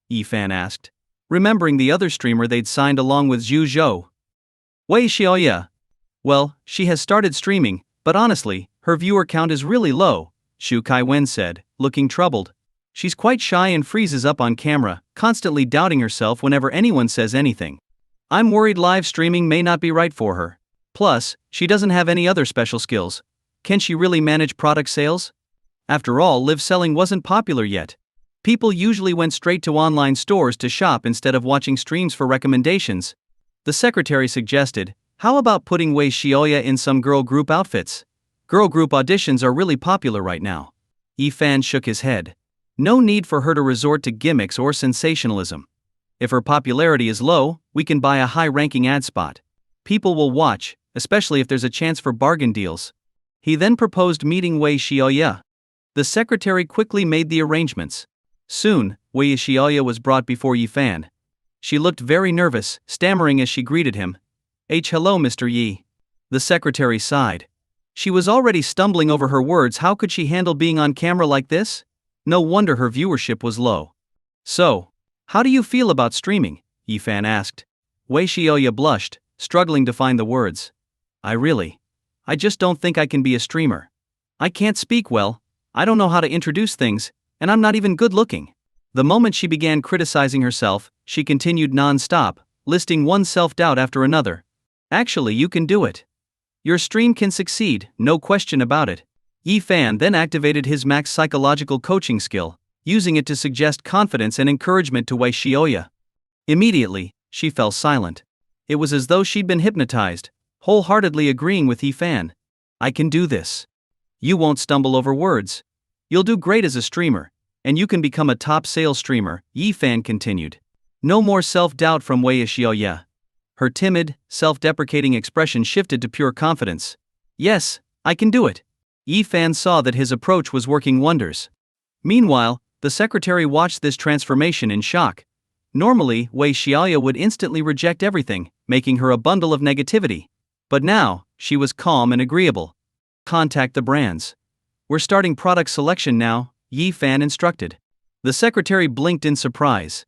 Yi Fan asked, remembering the other streamer they'd signed along with Zhu Zhou. Wei Xiaoya. Well, she has started streaming, but honestly, her viewer count is really low, Zhu Kaiwen said, looking troubled. She's quite shy and freezes up on camera, constantly doubting herself whenever anyone says anything. I'm worried live streaming may not be right for her. Plus, she doesn't have any other special skills. Can she really manage product sales? After all, live selling wasn't popular yet. People usually went straight to online stores to shop instead of watching streams for recommendations. The secretary suggested, how about putting Wei Xiaoya in some girl group outfits? Girl group auditions are really popular right now. Yi Fan shook his head. No need for her to resort to gimmicks or sensationalism. If her popularity is low, we can buy a high-ranking ad spot. People will watch, especially if there's a chance for bargain deals. He then proposed meeting Wei Xiaoya. The secretary quickly made the arrangements. Soon, Wei Xiaoya was brought before Yi Fan. She looked very nervous, stammering as she greeted him. Hello Mr. Yi. The secretary sighed. She was already stumbling over her words. How could she handle being on camera like this? No wonder her viewership was low. So, how do you feel about streaming? Yi Fan asked. Wei Xiaoya blushed, struggling to find the words. I just don't think I can be a streamer. I can't speak well, I don't know how to introduce things, and I'm not even good looking. The moment she began criticizing herself, she continued non-stop, listing one self-doubt after another. Actually, you can do it. Your stream can succeed, no question about it. Yi Fan then activated his max psychological coaching skill, using it to suggest confidence and encouragement to Wei Xiaoya. Immediately, she fell silent. It was as though she'd been hypnotized, wholeheartedly agreeing with Yi Fan. I can do this. You won't stumble over words. You'll do great as a streamer, and you can become a top sales streamer, Yi Fan continued. No more self-doubt from Wei Xiaoya. Her timid, self-deprecating expression shifted to pure confidence. Yes, I can do it. Yi Fan saw that his approach was working wonders. Meanwhile, the secretary watched this transformation in shock. Normally, Wei Xiaoya would instantly reject everything, making her a bundle of negativity. But now, she was calm and agreeable. Contact the brands. We're starting product selection now, Yi Fan instructed. The secretary blinked in surprise.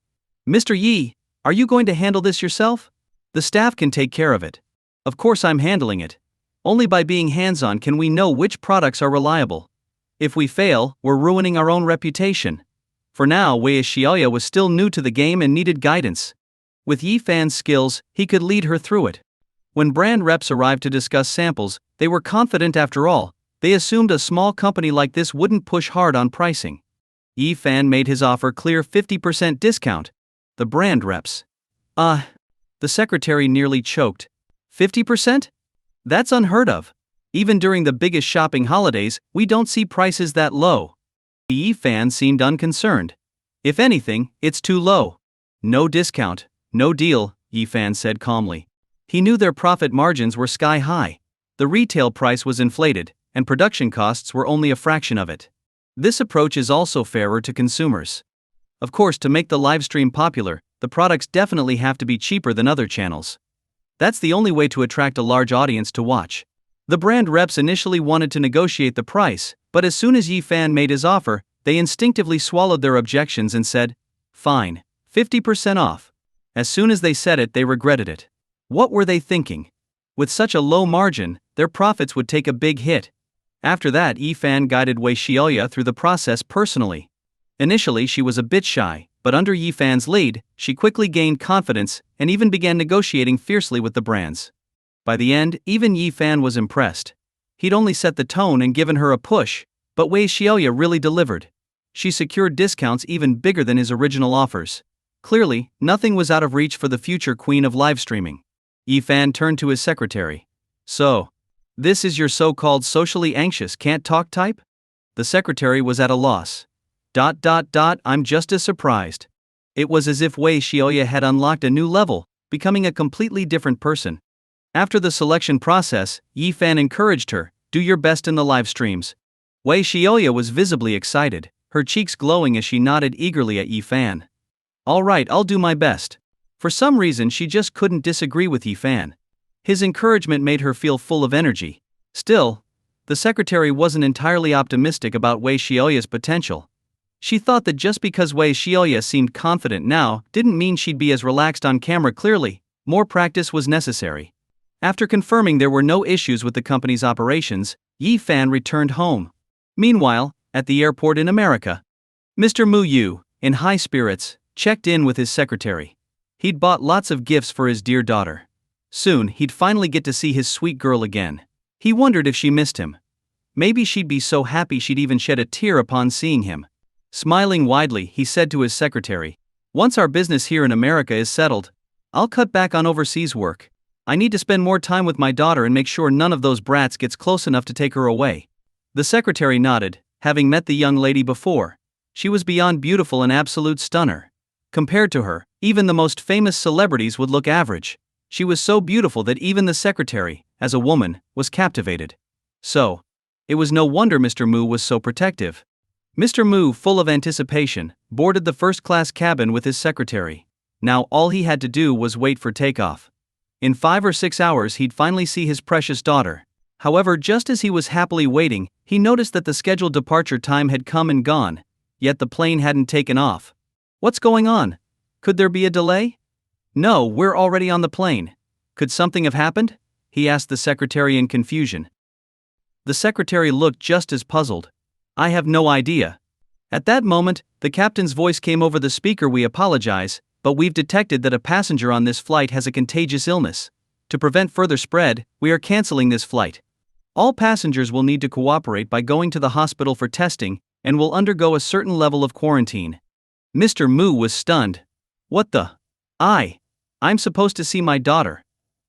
Mr. Yi, are you going to handle this yourself? The staff can take care of it. Of course I'm handling it. Only by being hands-on can we know which products are reliable. If we fail, we're ruining our own reputation. For now, Wei Xiaoya was still new to the game and needed guidance. With Yi Fan's skills, he could lead her through it. When brand reps arrived to discuss samples, they were confident after all. They assumed a small company like this wouldn't push hard on pricing. Yi Fan made his offer clear, 50% discount. The brand reps. The secretary nearly choked. 50%? That's unheard of. Even during the biggest shopping holidays, we don't see prices that low. Yi Fan seemed unconcerned. If anything, it's too low. No discount, no deal, Yi Fan said calmly. He knew their profit margins were sky high. The retail price was inflated, and production costs were only a fraction of it. This approach is also fairer to consumers. Of course, to make the livestream popular, the products definitely have to be cheaper than other channels. That's the only way to attract a large audience to watch. The brand reps initially wanted to negotiate the price, but as soon as Yi Fan made his offer, they instinctively swallowed their objections and said, "Fine, 50% off." As soon as they said it, they regretted it. What were they thinking? With such a low margin, their profits would take a big hit. After that, Yi Fan guided Wei Xiaoya through the process personally. Initially, she was a bit shy, but under Yi Fan's lead, she quickly gained confidence and even began negotiating fiercely with the brands. By the end, even Yi Fan was impressed. He'd only set the tone and given her a push, but Wei Xiaoya really delivered. She secured discounts even bigger than his original offers. Clearly, nothing was out of reach for the future queen of live streaming. Yi Fan turned to his secretary. "So, this is your so-called socially anxious can't talk type?" The secretary was at a loss. I'm just as surprised. It was as if Wei Xiaoya had unlocked a new level, becoming a completely different person. After the selection process, Yi Fan encouraged her, "Do your best in the live streams." Wei Xiaoya was visibly excited, her cheeks glowing as she nodded eagerly at Yi Fan. "All right, I'll do my best." For some reason, she just couldn't disagree with Yi Fan. His encouragement made her feel full of energy. Still, the secretary wasn't entirely optimistic about Wei Xiaoya's potential. She thought that just because Wei Xiaoya seemed confident now didn't mean she'd be as relaxed on camera. Clearly, more practice was necessary. After confirming there were no issues with the company's operations, Yi Fan returned home. Meanwhile, at the airport in America, Mr. Mu Yu, in high spirits, checked in with his secretary. He'd bought lots of gifts for his dear daughter. Soon, he'd finally get to see his sweet girl again. He wondered if she missed him. Maybe she'd be so happy she'd even shed a tear upon seeing him. Smiling widely, he said to his secretary, "Once our business here in America is settled, I'll cut back on overseas work. I need to spend more time with my daughter and make sure none of those brats gets close enough to take her away." The secretary nodded, having met the young lady before. She was beyond beautiful, an absolute stunner. Compared to her, even the most famous celebrities would look average. She was so beautiful that even the secretary, as a woman, was captivated. So, it was no wonder Mr. Mu was so protective. Mr. Mu, full of anticipation, boarded the first-class cabin with his secretary. Now all he had to do was wait for takeoff. In 5 or 6 hours he'd finally see his precious daughter. However, just as he was happily waiting, he noticed that the scheduled departure time had come and gone, yet the plane hadn't taken off. "What's going on? Could there be a delay?" "No, we're already on the plane. Could something have happened?" he asked the secretary in confusion. The secretary looked just as puzzled. "I have no idea." At that moment, the captain's voice came over the speaker. "We apologize, but we've detected that a passenger on this flight has a contagious illness. To prevent further spread, we are canceling this flight. All passengers will need to cooperate by going to the hospital for testing and will undergo a certain level of quarantine." Mr. Mu was stunned. "What the? I'm supposed to see my daughter.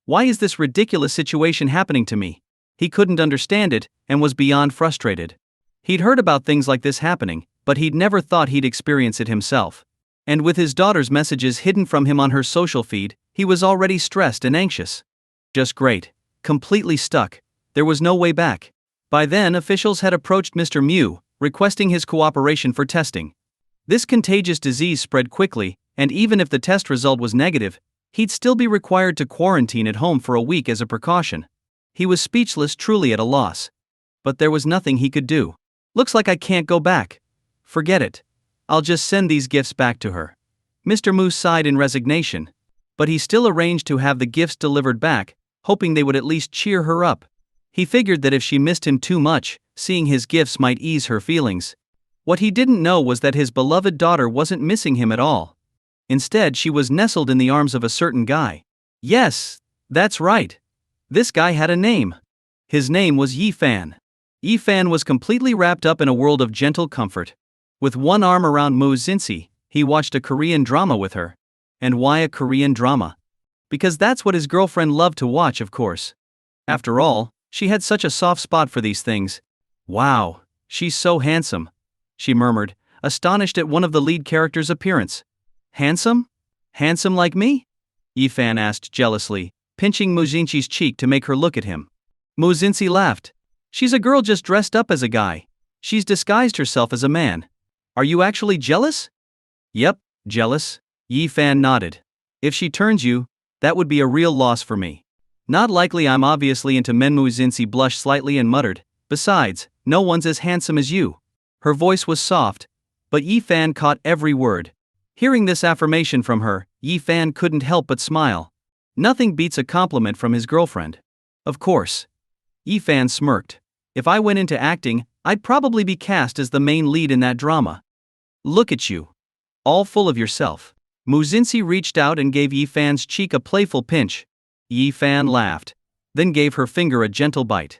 Why is this ridiculous situation happening to me?" He couldn't understand it and was beyond frustrated. He'd heard about things like this happening, but he'd never thought he'd experience it himself. And with his daughter's messages hidden from him on her social feed, he was already stressed and anxious. Just great. Completely stuck. There was no way back. By then, officials had approached Mr. Mu, requesting his cooperation for testing. This contagious disease spread quickly, and even if the test result was negative, he'd still be required to quarantine at home for a week as a precaution. He was speechless, truly at a loss. But there was nothing he could do. "Looks like I can't go back. Forget it. I'll just send these gifts back to her." Mr. Mu sighed in resignation. But he still arranged to have the gifts delivered back, hoping they would at least cheer her up. He figured that if she missed him too much, seeing his gifts might ease her feelings. What he didn't know was that his beloved daughter wasn't missing him at all. Instead, she was nestled in the arms of a certain guy. Yes, that's right. This guy had a name. His name was Yi Fan. Yi Fan was completely wrapped up in a world of gentle comfort. With one arm around Mu Zinsi, he watched a Korean drama with her. And why a Korean drama? Because that's what his girlfriend loved to watch, of course. After all, she had such a soft spot for these things. "Wow, she's so handsome," she murmured, astonished at one of the lead character's appearance. "Handsome? Handsome like me?" Yi Fan asked jealously, pinching Mu Zinsi's cheek to make her look at him. Mu Zinsi laughed. "She's a girl just dressed up as a guy. She's disguised herself as a man. Are you actually jealous?" "Yep, jealous," Yi Fan nodded. "If she turns you, that would be a real loss for me." Not likely. I'm obviously into men. Muzinsi blushed slightly and muttered, besides, no one's as handsome as you. Her voice was soft, but Yi Fan caught every word. Hearing this affirmation from her, Yi Fan couldn't help but smile. Nothing beats a compliment from his girlfriend. Of course. Yi Fan smirked. If I went into acting, I'd probably be cast as the main lead in that drama. Look at you. All full of yourself. Muzinsi reached out and gave Yi Fan's cheek a playful pinch. Yi Fan laughed, then gave her finger a gentle bite.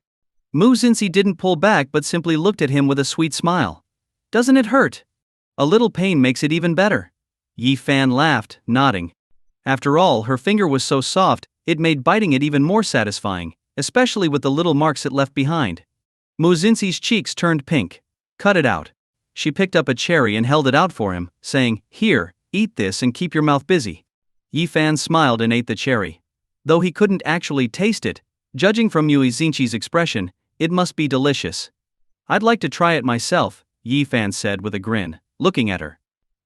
Muzinsi didn't pull back but simply looked at him with a sweet smile. Doesn't it hurt? A little pain makes it even better. Yi Fan laughed, nodding. After all, her finger was so soft, it made biting it even more satisfying, especially with the little marks it left behind. Muzinsi's cheeks turned pink. Cut it out. She picked up a cherry and held it out for him, saying, Here, eat this and keep your mouth busy. Yi Fan smiled and ate the cherry. Though he couldn't actually taste it, judging from Muzinsi's expression, it must be delicious. I'd like to try it myself, Yi Fan said with a grin, looking at her.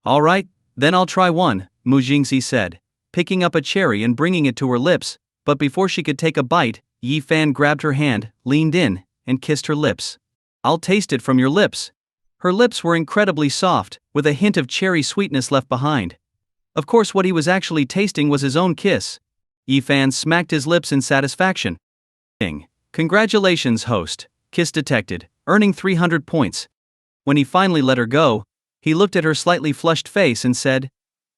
All right, then I'll try one, Muzinsi said, picking up a cherry and bringing it to her lips, but before she could take a bite, Yi Fan grabbed her hand, leaned in, and kissed her lips. I'll taste it from your lips. Her lips were incredibly soft, with a hint of cherry sweetness left behind. Of course, what he was actually tasting was his own kiss. Yi Fan smacked his lips in satisfaction. Congratulations, host, kiss detected, earning 300 points. When he finally let her go, he looked at her slightly flushed face and said,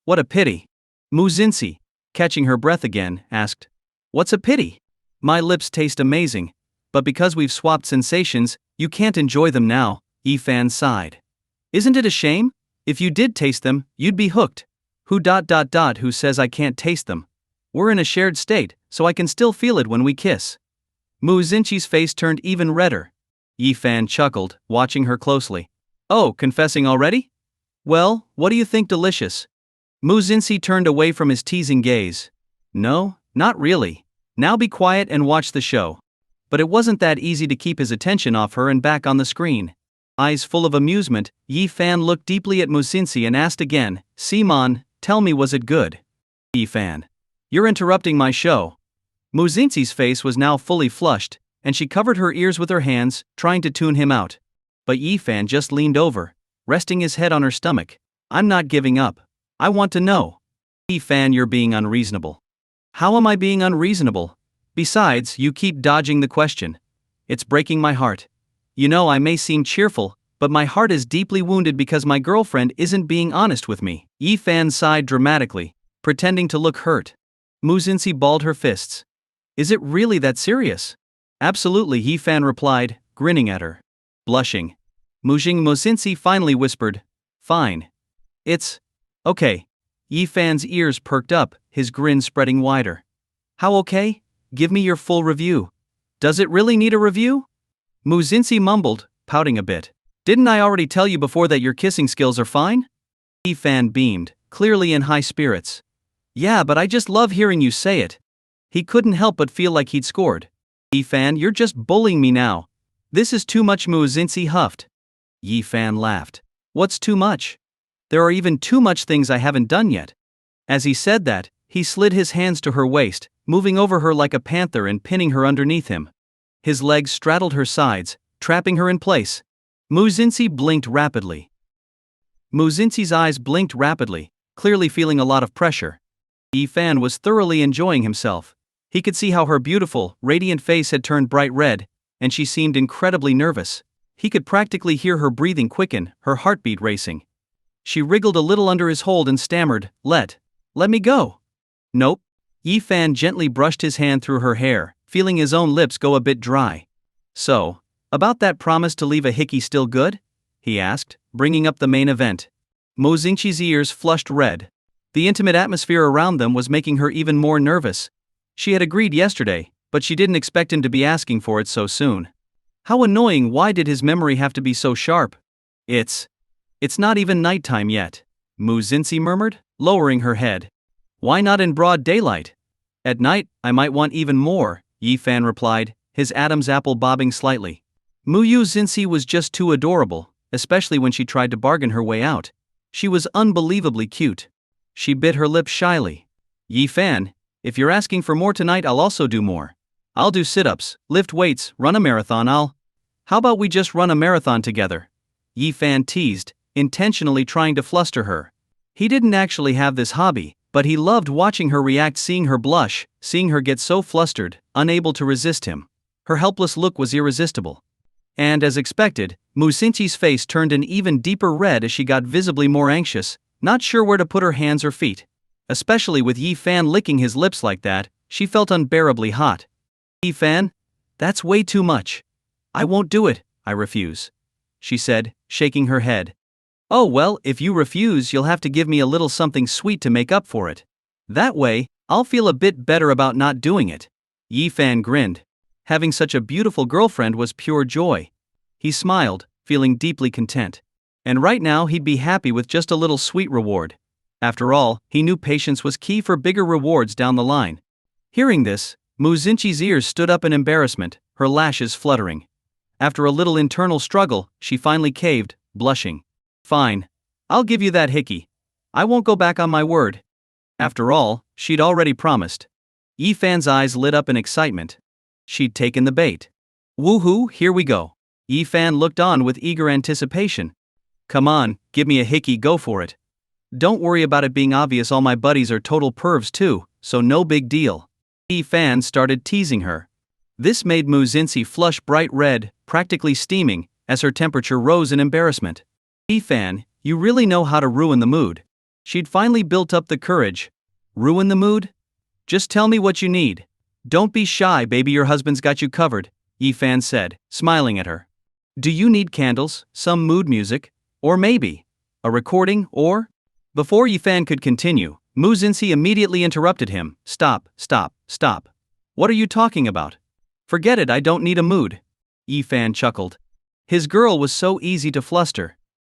What a pity. Muzinsi, catching her breath again, asked, What's a pity? My lips taste amazing, but because we've swapped sensations, you can't enjoy them now, Yi Fan sighed. Isn't it a shame? If you did taste them, you'd be hooked. Who says I can't taste them? We're in a shared state, so I can still feel it when we kiss. Muzinsi's face turned even redder. Yi Fan chuckled, watching her closely. Oh, confessing already? Well, what do you think delicious? Muzinsi turned away from his teasing gaze. No, not really. Now be quiet and watch the show. But it wasn't that easy to keep his attention off her and back on the screen. Eyes full of amusement, Yi Fan looked deeply at Muzinsi and asked again, Simon, tell me, was it good? Yi Fan. You're interrupting my show. Muzinsi's face was now fully flushed, and she covered her ears with her hands, trying to tune him out. But Yi Fan just leaned over, resting his head on her stomach. I'm not giving up. I want to know. Yi Fan, you're being unreasonable. How am I being unreasonable? Besides, you keep dodging the question. It's breaking my heart. You know, I may seem cheerful, but my heart is deeply wounded because my girlfriend isn't being honest with me. Yi Fan sighed dramatically, pretending to look hurt. Muzinsi balled her fists. Is it really that serious? Absolutely, Yi Fan replied, grinning at her. Blushing. Muzinsi finally whispered, Fine. It's okay. Yi Fan's ears perked up, his grin spreading wider. How okay? Give me your full review. Does it really need a review? Muzinsi mumbled, pouting a bit. Didn't I already tell you before that your kissing skills are fine? Yi Fan beamed, clearly in high spirits. Yeah, but I just love hearing you say it. He couldn't help but feel like he'd scored. Yi Fan, you're just bullying me now. This is too much, Muzinsi huffed. Yi Fan laughed. What's too much? There are even too much things I haven't done yet. As he said that, he slid his hands to her waist, moving over her like a panther and pinning her underneath him. His legs straddled her sides, trapping her in place. Muzinsi's eyes blinked rapidly, clearly feeling a lot of pressure. Yi Fan was thoroughly enjoying himself. He could see how her beautiful, radiant face had turned bright red, and she seemed incredibly nervous. He could practically hear her breathing quicken, her heartbeat racing. She wriggled a little under his hold and stammered, Let me go. Nope. Yi Fan gently brushed his hand through her hair, feeling his own lips go a bit dry. So, about that promise to leave a hickey still good? He asked, bringing up the main event. Muzinsi's ears flushed red. The intimate atmosphere around them was making her even more nervous. She had agreed yesterday, but she didn't expect him to be asking for it so soon. How annoying, why did his memory have to be so sharp? It's not even nighttime yet, Muzinsi murmured, lowering her head. Why not in broad daylight? At night, I might want even more, Yi Fan replied, his Adam's apple bobbing slightly. Muzinsi was just too adorable, especially when she tried to bargain her way out. She was unbelievably cute. She bit her lip shyly. Yi Fan, If you're asking for more tonight, I'll also do more. I'll do sit-ups, lift weights, run a marathon. How about we just run a marathon together? Yi Fan teased, intentionally trying to fluster her. He didn't actually have this hobby, but he loved watching her react, seeing her blush, seeing her get so flustered, unable to resist him. Her helpless look was irresistible. And as expected, Musinchi's face turned an even deeper red as she got visibly more anxious, not sure where to put her hands or feet. Especially with Yi Fan licking his lips like that, she felt unbearably hot. Yi Fan? That's way too much. I won't do it, I refuse, she said, shaking her head. Oh well, if you refuse, you'll have to give me a little something sweet to make up for it. That way, I'll feel a bit better about not doing it. Yi Fan grinned. Having such a beautiful girlfriend was pure joy. He smiled, feeling deeply content. And right now he'd be happy with just a little sweet reward. After all, he knew patience was key for bigger rewards down the line. Hearing this, Musinchi's ears stood up in embarrassment, her lashes fluttering. After a little internal struggle, she finally caved, blushing. Fine. I'll give you that hickey. I won't go back on my word. After all, she'd already promised. Yi Fan's eyes lit up in excitement. She'd taken the bait. Woohoo, here we go. Yi Fan looked on with eager anticipation. Come on, give me a hickey, go for it. Don't worry about it being obvious, all my buddies are total pervs too, so no big deal. Yi Fan started teasing her. This made Musinchi flush bright red, practically steaming, as her temperature rose in embarrassment. Yi Fan, you really know how to ruin the mood. She'd finally built up the courage. Ruin the mood? Just tell me what you need. Don't be shy, baby, your husband's got you covered, Yi Fan said, smiling at her. Do you need candles, some mood music, or maybe a recording, or? Before Yi Fan could continue, Musinchi immediately interrupted him. Stop. What are you talking about? Forget it, I don't need a mood. Yi Fan chuckled. His girl was so easy to fluster.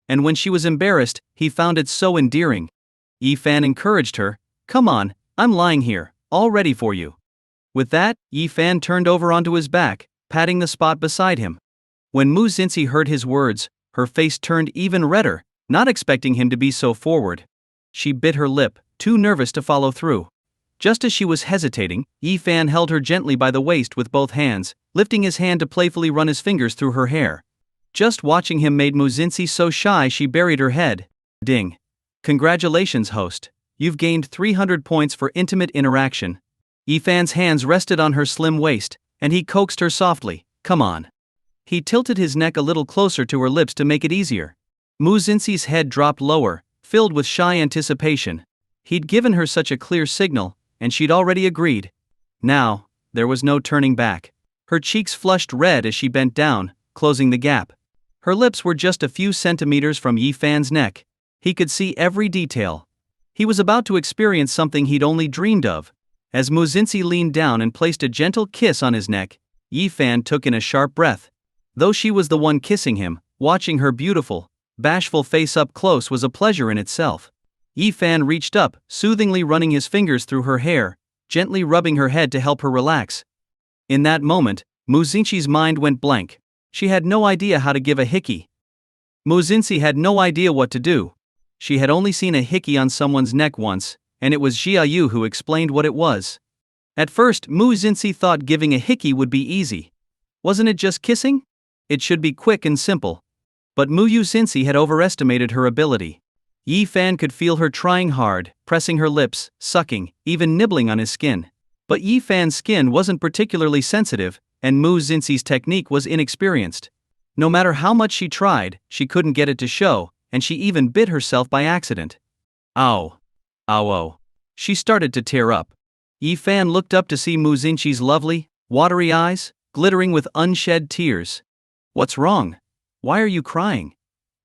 And when she was embarrassed, he found it so endearing. Yi Fan encouraged her. Come on, I'm lying here, all ready for you. With that, Yi Fan turned over onto his back, patting the spot beside him. When Musinchi heard his words, her face turned even redder, not expecting him to be so forward. She bit her lip, too nervous to follow through. Just as she was hesitating, Yi Fan held her gently by the waist with both hands, lifting his hand to playfully run his fingers through her hair. Just watching him made Musinchi so shy she buried her head. Ding. Congratulations, host. You've gained 300 points for intimate interaction. Yi Fan's hands rested on her slim waist, and he coaxed her softly. Come on. He tilted his neck a little closer to her lips to make it easier. Musinchi's head dropped lower, filled with shy anticipation. He'd given her such a clear signal, and she'd already agreed. Now, there was no turning back. Her cheeks flushed red as she bent down, closing the gap. Her lips were just a few centimeters from Yi Fan's neck. He could see every detail. He was about to experience something he'd only dreamed of. As Musinchi leaned down and placed a gentle kiss on his neck, Yi Fan took in a sharp breath. Though she was the one kissing him, watching her beautiful, bashful face up close was a pleasure in itself. Yi Fan reached up, soothingly running his fingers through her hair, gently rubbing her head to help her relax. In that moment, Musinchi's mind went blank. She had no idea how to give a hickey. Musinchi had no idea what to do. She had only seen a hickey on someone's neck once, and it was Xiaoyu who explained what it was. At first, Musinchi thought giving a hickey would be easy. Wasn't it just kissing? It should be quick and simple. But Musinchi had overestimated her ability. Yi Fan could feel her trying hard, pressing her lips, sucking, even nibbling on his skin. But Yi Fan's skin wasn't particularly sensitive, and Musinchi's technique was inexperienced. No matter how much she tried, she couldn't get it to show, and she even bit herself by accident. Ow. Ow. She started to tear up. Yi Fan looked up to see Musinchi's lovely, watery eyes, glittering with unshed tears. What's wrong? Why are you crying?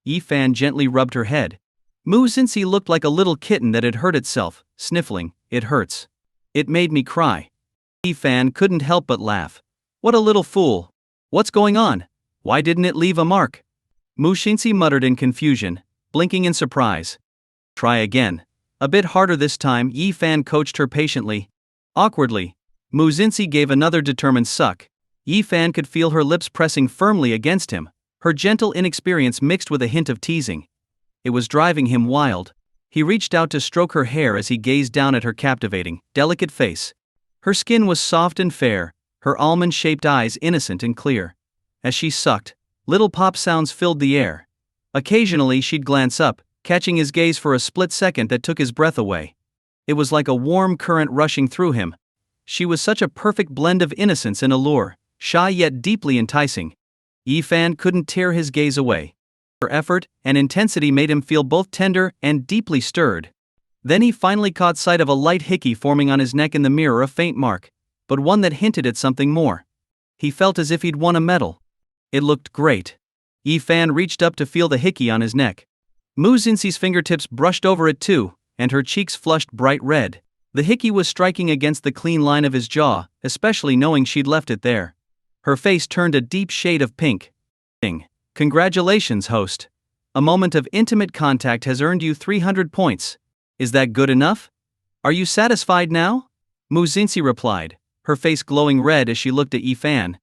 Yi Fan gently rubbed her head. Musinchi looked like a little kitten that had hurt itself, sniffling. It hurts. It made me cry. Yi Fan couldn't help but laugh. What a little fool. What's going on? Why didn't it leave a mark? Musinchi muttered in confusion, blinking in surprise. Try again. A bit harder this time, Yi Fan coached her patiently. Awkwardly, Musinchi gave another determined suck. Yi Fan could feel her lips pressing firmly against him, her gentle inexperience mixed with a hint of teasing. It was driving him wild. He reached out to stroke her hair as he gazed down at her captivating, delicate face. Her skin was soft and fair, her almond-shaped eyes innocent and clear. As she sucked, little pop sounds filled the air. Occasionally she'd glance up, catching his gaze for a split second that took his breath away. It was like a warm current rushing through him. She was such a perfect blend of innocence and allure, shy yet deeply enticing. Yi-fan couldn't tear his gaze away. Her effort and intensity made him feel both tender and deeply stirred. Then he finally caught sight of a light hickey forming on his neck in the mirror, a faint mark, but one that hinted at something more. He felt as if he'd won a medal. It looked great. Yi-fan reached up to feel the hickey on his neck. Mu Xinxi's fingertips brushed over it too, and her cheeks flushed bright red. The hickey was striking against the clean line of his jaw, especially knowing she'd left it there. Her face turned a deep shade of pink. Congratulations, host. A moment of intimate contact has earned you 300 points. Is that good enough? Are you satisfied now? Mu Xinxi replied, her face glowing red as she looked at Yi-fan.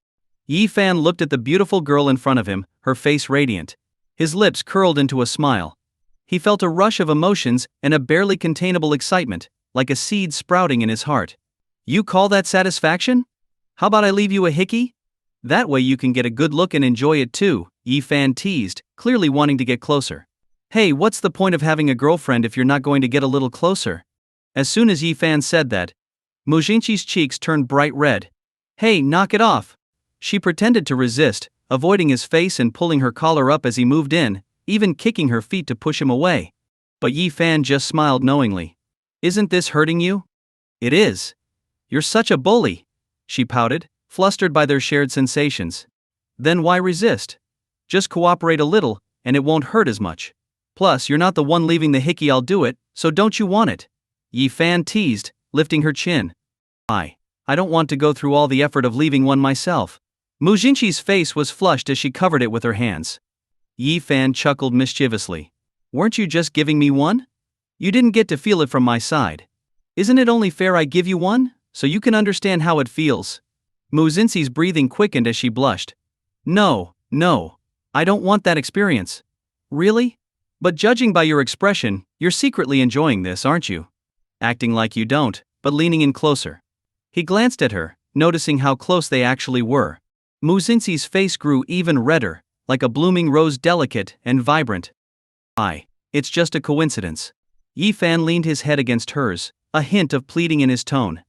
Yi-fan looked at the beautiful girl in front of him, her face radiant. His lips curled into a smile. He felt a rush of emotions and a barely containable excitement, like a seed sprouting in his heart. You call that satisfaction? How about I leave you a hickey? That way you can get a good look and enjoy it too, Yi-fan teased, clearly wanting to get closer. Hey, what's the point of having a girlfriend if you're not going to get a little closer? As soon as Yi-fan said that, Mu Xinxi's cheeks turned bright red. Hey, knock it off! She pretended to resist, avoiding his face and pulling her collar up as he moved in, even kicking her feet to push him away. But Yi-fan just smiled knowingly. Isn't this hurting you? It is. You're such a bully, she pouted, flustered by their shared sensations. Then why resist? Just cooperate a little, and it won't hurt as much. Plus, you're not the one leaving the hickey, I'll do it, so don't you want it? Yi-fan teased, lifting her chin. I don't want to go through all the effort of leaving one myself. Mu Xinxi's face was flushed as she covered it with her hands. Yi-fan chuckled mischievously. Weren't you just giving me one? You didn't get to feel it from my side. Isn't it only fair I give you one, so you can understand how it feels? Mu Xinxi's breathing quickened as she blushed. No, I don't want that experience. Really? But judging by your expression, you're secretly enjoying this, aren't you? Acting like you don't, but leaning in closer. He glanced at her, noticing how close they actually were. Mu Xinxi's face grew even redder, like a blooming rose, delicate and vibrant. It's just a coincidence. Yi-fan leaned his head against hers, a hint of pleading in his tone.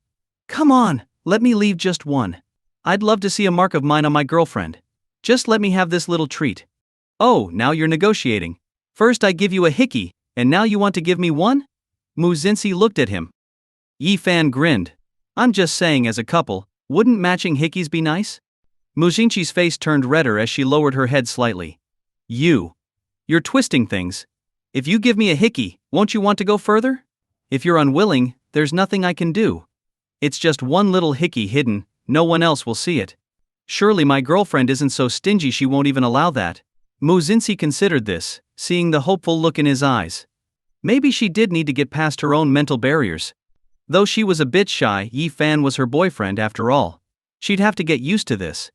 Come on, let me leave just one. I'd love to see a mark of mine on my girlfriend. Just let me have this little treat. Oh, now you're negotiating. First I give you a hickey, and now you want to give me one? Mu Xinxi looked at him. Yi-fan grinned. I'm just saying, as a couple, wouldn't matching hickeys be nice? Mu Xinxi's face turned redder as she lowered her head slightly. You're twisting things. If you give me a hickey, won't you want to go further? If you're unwilling, there's nothing I can do. It's just one little hickey hidden, no one else will see it. Surely my girlfriend isn't so stingy she won't even allow that. Mu Xinxi considered this, seeing the hopeful look in his eyes. Maybe she did need to get past her own mental barriers. Though she was a bit shy, Yi-fan was her boyfriend after all. She'd have to get used to this.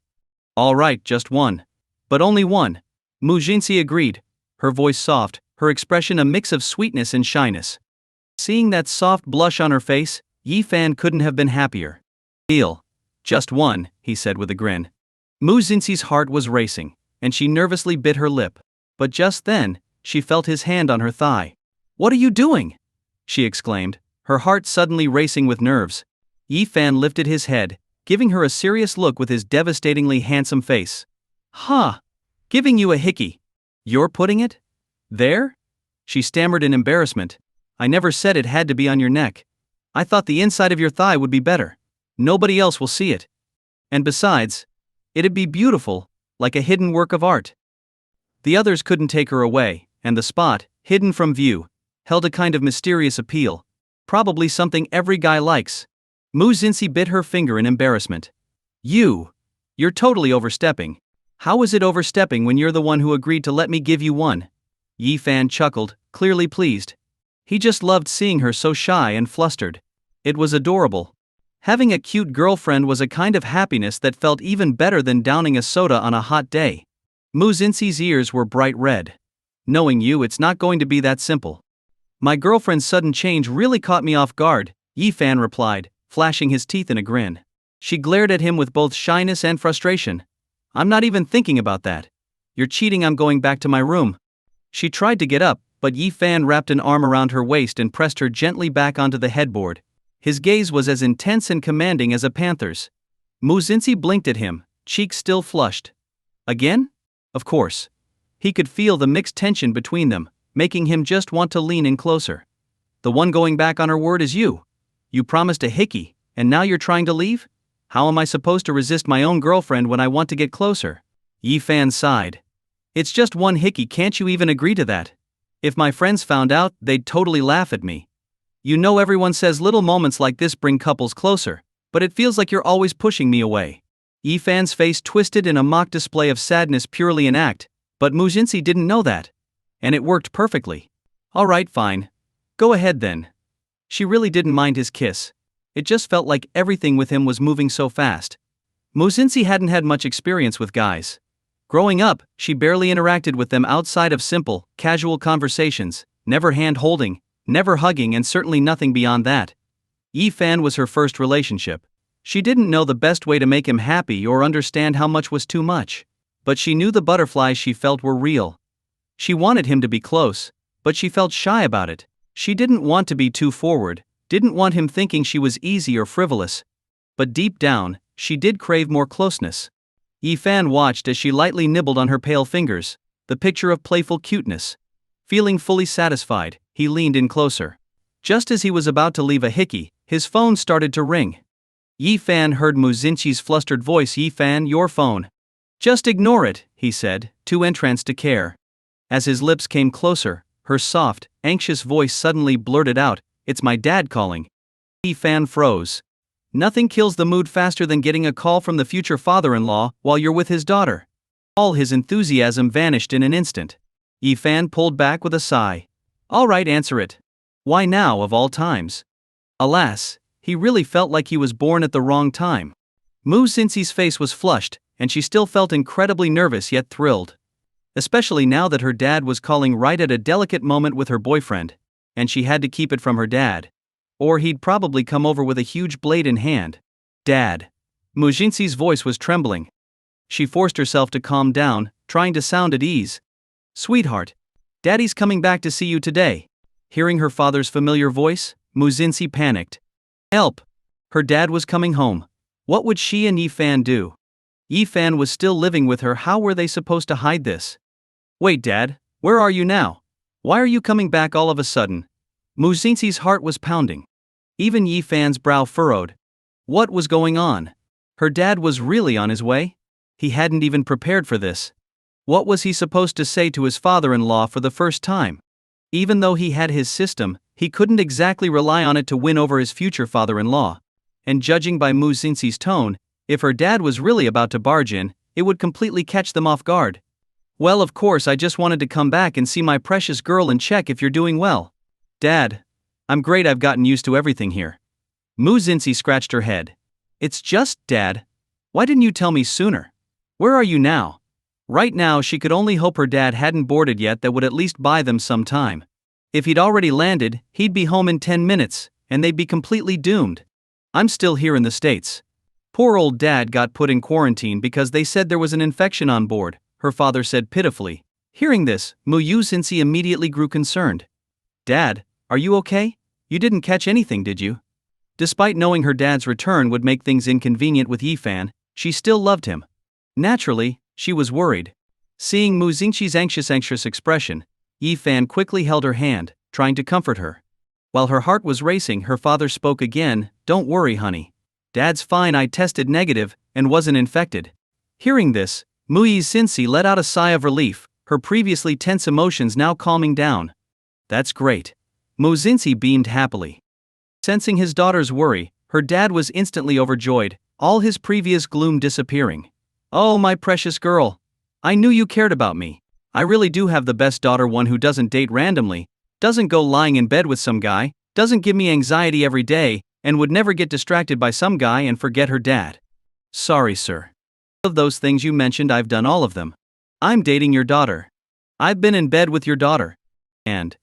All right, just one. But only one. Mu Xinxi agreed, her voice soft, her expression a mix of sweetness and shyness. Seeing that soft blush on her face, Yi-fan couldn't have been happier. Deal. Just one, he said with a grin. Mu Xinxi's heart was racing, and she nervously bit her lip. But just then, she felt his hand on her thigh. What are you doing? She exclaimed, her heart suddenly racing with nerves. Yi-fan lifted his head, giving her a serious look with his devastatingly handsome face. Giving you a hickey. You're putting it? There? She stammered in embarrassment. I never said it had to be on your neck. I thought the inside of your thigh would be better. Nobody else will see it. And besides, it'd be beautiful, like a hidden work of art. The others couldn't take her away, and the spot, hidden from view, held a kind of mysterious appeal. Probably something every guy likes. Mu Xinxi bit her finger in embarrassment. You're totally overstepping. How is it overstepping when you're the one who agreed to let me give you one? Yi-fan chuckled, clearly pleased. He just loved seeing her so shy and flustered. It was adorable. Having a cute girlfriend was a kind of happiness that felt even better than downing a soda on a hot day. Mu Xinxi's ears were bright red. Knowing you, it's not going to be that simple. My girlfriend's sudden change really caught me off guard, Yi-fan replied, flashing his teeth in a grin. She glared at him with both shyness and frustration. I'm not even thinking about that. You're cheating, I'm going back to my room. She tried to get up, but Yi-fan wrapped an arm around her waist and pressed her gently back onto the headboard. His gaze was as intense and commanding as a panther's. Muzinzi blinked at him, cheeks still flushed. Again? Of course. He could feel the mixed tension between them, making him just want to lean in closer. The one going back on her word is you. You promised a hickey, and now you're trying to leave? How am I supposed to resist my own girlfriend when I want to get closer? Yi-fan sighed. It's just one hickey, can't you even agree to that? If my friends found out, they'd totally laugh at me. You know everyone says little moments like this bring couples closer, but it feels like you're always pushing me away. Yi-fan's face twisted in a mock display of sadness, purely an act, but Muzinzi didn't know that. And it worked perfectly. Alright, fine. Go ahead then. She really didn't mind his kiss. It just felt like everything with him was moving so fast. Muzinzi hadn't had much experience with guys. Growing up, she barely interacted with them outside of simple, casual conversations, never hand-holding, never hugging, and certainly nothing beyond that. Yi-fan was her first relationship. She didn't know the best way to make him happy or understand how much was too much. But she knew the butterflies she felt were real. She wanted him to be close, but she felt shy about it. She didn't want to be too forward, didn't want him thinking she was easy or frivolous. But deep down, she did crave more closeness. Yi-fan watched as she lightly nibbled on her pale fingers, the picture of playful cuteness. Feeling fully satisfied, he leaned in closer. Just as he was about to leave a hickey, his phone started to ring. Yi-fan heard Muzinchi's flustered voice. Yi-fan, your phone. Just ignore it, he said, too entranced to care. As his lips came closer, her soft, anxious voice suddenly blurted out, it's my dad calling. Yi-fan froze. Nothing kills the mood faster than getting a call from the future father-in-law while you're with his daughter. All his enthusiasm vanished in an instant. Yi-fan pulled back with a sigh. All right, answer it. Why now of all times? Alas, he really felt like he was born at the wrong time. Muzinzi's face was flushed, and she still felt incredibly nervous yet thrilled. Especially now that her dad was calling right at a delicate moment with her boyfriend, and she had to keep it from her dad. Or he'd probably come over with a huge blade in hand. Dad. Muzinzi's voice was trembling. She forced herself to calm down, trying to sound at ease. Sweetheart. Daddy's coming back to see you today. Hearing her father's familiar voice, Muzinzi panicked. Help! Her dad was coming home. What would she and Yi-fan do? Yi-fan was still living with her. How were they supposed to hide this? Wait, Dad, where are you now? Why are you coming back all of a sudden? Muzinzi's heart was pounding. Even Yi-fan's brow furrowed. What was going on? Her dad was really on his way? He hadn't even prepared for this. What was he supposed to say to his father-in-law for the first time? Even though he had his system, he couldn't exactly rely on it to win over his future father-in-law. And judging by Muzinzi's tone, if her dad was really about to barge in, it would completely catch them off guard. Well, of course, I just wanted to come back and see my precious girl and check if you're doing well. Dad. I'm great, I've gotten used to everything here. Muzinzi scratched her head. It's just, Dad. Why didn't you tell me sooner? Where are you now? Right now she could only hope her dad hadn't boarded yet. That would at least buy them some time. If he'd already landed, he'd be home in 10 minutes, and they'd be completely doomed. I'm still here in the States. Poor old Dad got put in quarantine because they said there was an infection on board, her father said pitifully. Hearing this, Muzinzi immediately grew concerned. Dad, are you okay? You didn't catch anything, did you? Despite knowing her dad's return would make things inconvenient with Yi-fan, she still loved him. Naturally, she was worried. Seeing Muzinchi's anxious expression, Yi-fan quickly held her hand, trying to comfort her. While her heart was racing, her father spoke again. Don't worry, honey. Dad's fine. I tested negative and wasn't infected. Hearing this, Muzinzi let out a sigh of relief, her previously tense emotions now calming down. That's great. Muzinzi beamed happily. Sensing his daughter's worry, her dad was instantly overjoyed, all his previous gloom disappearing. Oh, my precious girl. I knew you cared about me. I really do have the best daughter, one who doesn't date randomly, doesn't go lying in bed with some guy, doesn't give me anxiety every day, and would never get distracted by some guy and forget her dad. Sorry, sir. Of those things you mentioned, I've done all of them. I'm dating your daughter. I've been in bed with your daughter. And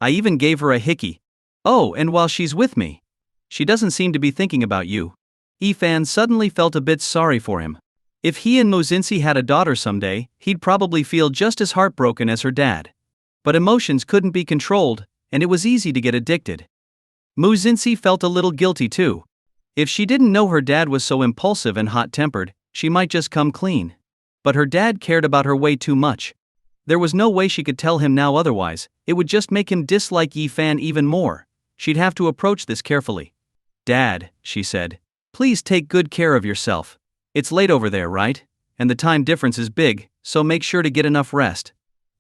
I even gave her a hickey. Oh, and while she's with me. She doesn't seem to be thinking about you. Ifan suddenly felt a bit sorry for him. If he and Mozinsi had a daughter someday, he'd probably feel just as heartbroken as her dad. But emotions couldn't be controlled, and it was easy to get addicted. Mozinsi felt a little guilty too. If she didn't know her dad was so impulsive and hot-tempered, she might just come clean. But her dad cared about her way too much. There was no way she could tell him now otherwise, it would just make him dislike Ifan even more. She'd have to approach this carefully. Dad, she said, please take good care of yourself. It's late over there, right? And the time difference is big, so make sure to get enough rest.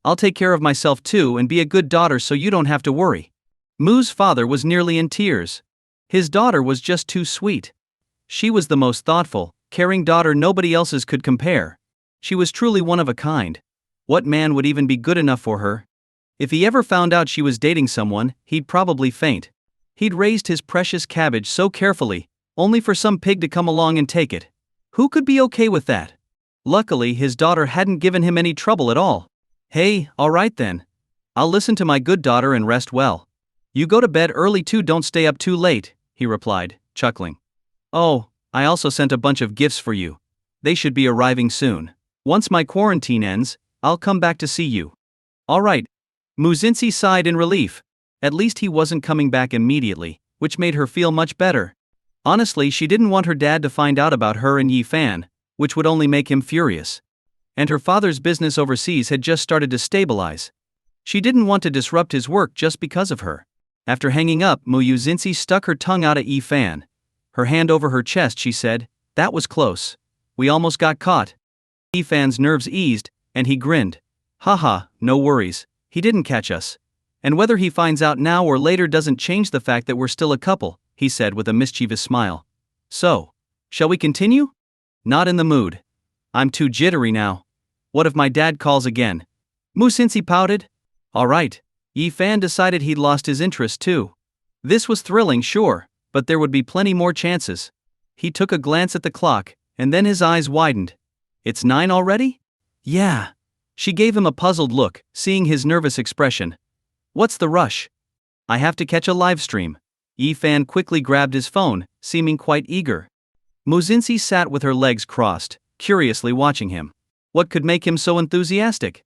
I'll take care of myself too and be a good daughter so you don't have to worry. Mu's father was nearly in tears. His daughter was just too sweet. She was the most thoughtful, caring daughter nobody else's could compare. She was truly one of a kind. What man would even be good enough for her? If he ever found out she was dating someone, he'd probably faint. He'd raised his precious cabbage so carefully, only for some pig to come along and take it. Who could be okay with that? Luckily, his daughter hadn't given him any trouble at all. Hey, alright then. I'll listen to my good daughter and rest well. You go to bed early too, don't stay up too late, he replied, chuckling. Oh, I also sent a bunch of gifts for you. They should be arriving soon. Once my quarantine ends, I'll come back to see you. Alright. Mozinsi sighed in relief. At least he wasn't coming back immediately, which made her feel much better. Honestly, she didn't want her dad to find out about her and Yifan, which would only make him furious. And her father's business overseas had just started to stabilize. She didn't want to disrupt his work just because of her. After hanging up, Mozinsi stuck her tongue out at Yifan. Her hand over her chest, she said, that was close. We almost got caught. Yifan's nerves eased, and he grinned. Haha, no worries, he didn't catch us. And whether he finds out now or later doesn't change the fact that we're still a couple, he said with a mischievous smile. So, shall we continue? Not in the mood. I'm too jittery now. What if my dad calls again? Mozinsi pouted. Alright. Yifan decided he'd lost his interest too. This was thrilling, sure, but there would be plenty more chances. He took a glance at the clock, and then his eyes widened. It's 9 already? Yeah. She gave him a puzzled look, seeing his nervous expression. What's the rush? I have to catch a live stream. Yifan quickly grabbed his phone, seeming quite eager. Mozinsi sat with her legs crossed, curiously watching him. What could make him so enthusiastic?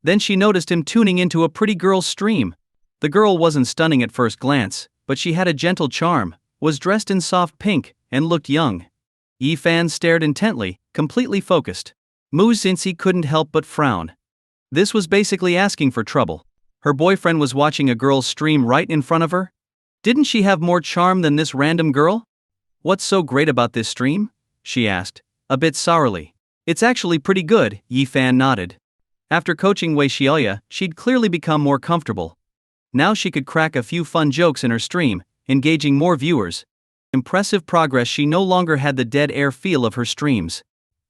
Then she noticed him tuning into a pretty girl's stream. The girl wasn't stunning at first glance, but she had a gentle charm, was dressed in soft pink, and looked young. Yifan stared intently, completely focused. Mozinsi couldn't help but frown. This was basically asking for trouble. Her boyfriend was watching a girl's stream right in front of her? Didn't she have more charm than this random girl? What's so great about this stream? She asked, a bit sourly. It's actually pretty good, Yifan nodded. After coaching Wei Xiaoya, she'd clearly become more comfortable. Now she could crack a few fun jokes in her stream, engaging more viewers. Impressive progress. She no longer had the dead air feel of her streams.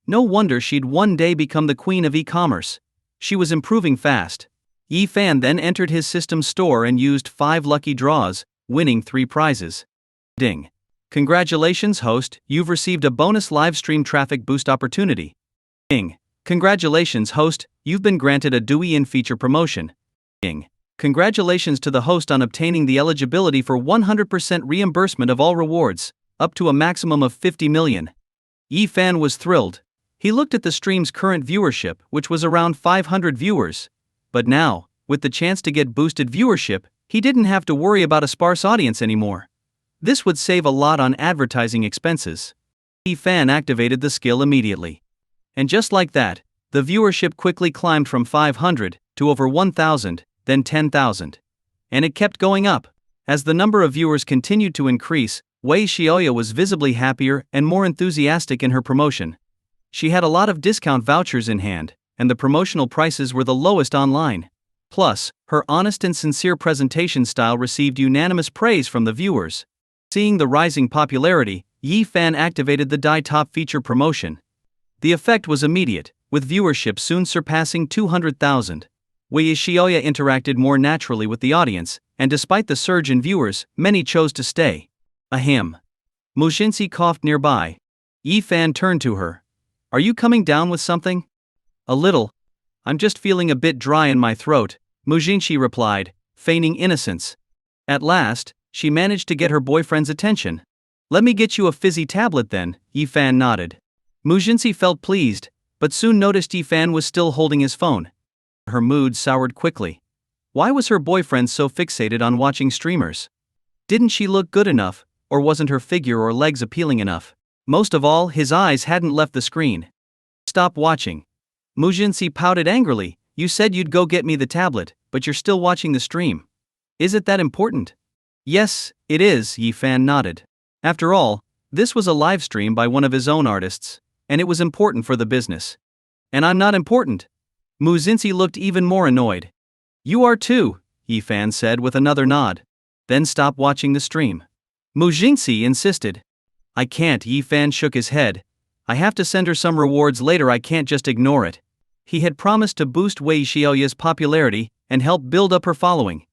No wonder she'd one day become the queen of e-commerce. She was improving fast. Yifan then entered his system store and used 5 lucky draws, winning 3 prizes. Ding. Congratulations, host, you've received a bonus live stream traffic boost opportunity. Ding. Congratulations, host, you've been granted a Douyin feature promotion. Ding. Congratulations to the host on obtaining the eligibility for 100% reimbursement of all rewards, up to a maximum of 50 million. Yifan was thrilled. He looked at the stream's current viewership, which was around 500 viewers. But now, with the chance to get boosted viewership, he didn't have to worry about a sparse audience anymore. This would save a lot on advertising expenses. Yifan activated the skill immediately. And just like that, the viewership quickly climbed from 500 to over 1,000, then 10,000. And it kept going up. As the number of viewers continued to increase, Wei Xiaoya was visibly happier and more enthusiastic in her promotion. She had a lot of discount vouchers in hand, and the promotional prices were the lowest online. Plus, her honest and sincere presentation style received unanimous praise from the viewers. Seeing the rising popularity, Yifan activated the Dai Top feature promotion. The effect was immediate, with viewership soon surpassing 200,000. Wei Xiaoya interacted more naturally with the audience, and despite the surge in viewers, many chose to stay. Ahem. Mozinsi coughed nearby. Yifan turned to her. Are you coming down with something? A little. I'm just feeling a bit dry in my throat, Mozinsi replied, feigning innocence. At last, she managed to get her boyfriend's attention. "Let me get you a fizzy tablet then," Yifan nodded. Mujinsi felt pleased, but soon noticed Yifan was still holding his phone. Her mood soured quickly. Why was her boyfriend so fixated on watching streamers? Didn't she look good enough, or wasn't her figure or legs appealing enough? Most of all, his eyes hadn't left the screen. "Stop watching." Mujinsi pouted angrily. "You said you'd go get me the tablet, but you're still watching the stream. Is it that important?" "Yes, it is," Yifan nodded. After all, this was a live stream by one of his own artists, and it was important for the business. "And I'm not important?" Mujinsi looked even more annoyed. "You are too," Yifan said with another nod. "Then stop watching the stream." Mujinsi insisted. "I can't," Yifan shook his head. "I have to send her some rewards later, I can't just ignore it." He had promised to boost Wei Xiaoya's popularity and help build up her following.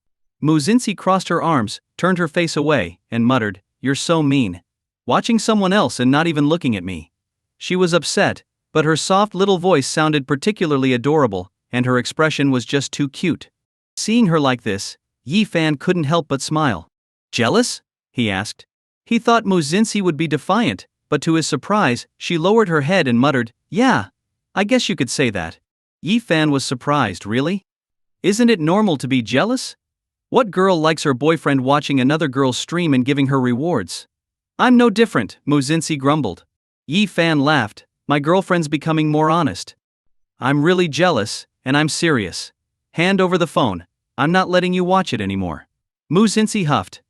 Mujinsi crossed her arms, turned her face away, and muttered, "You're so mean. Watching someone else and not even looking at me." She was upset, but her soft little voice sounded particularly adorable, and her expression was just too cute. Seeing her like this, Yifan couldn't help but smile. "Jealous?" he asked. He thought Mujinsi would be defiant, but to his surprise, she lowered her head and muttered, "Yeah, I guess you could say that." Yifan was surprised. "Really? Isn't it normal to be jealous? What girl likes her boyfriend watching another girl's stream and giving her rewards?" "I'm no different," Mujinsi grumbled. Yifan laughed. "My girlfriend's becoming more honest." "I'm really jealous, and I'm serious. Hand over the phone. I'm not letting you watch it anymore." Mujinsi huffed.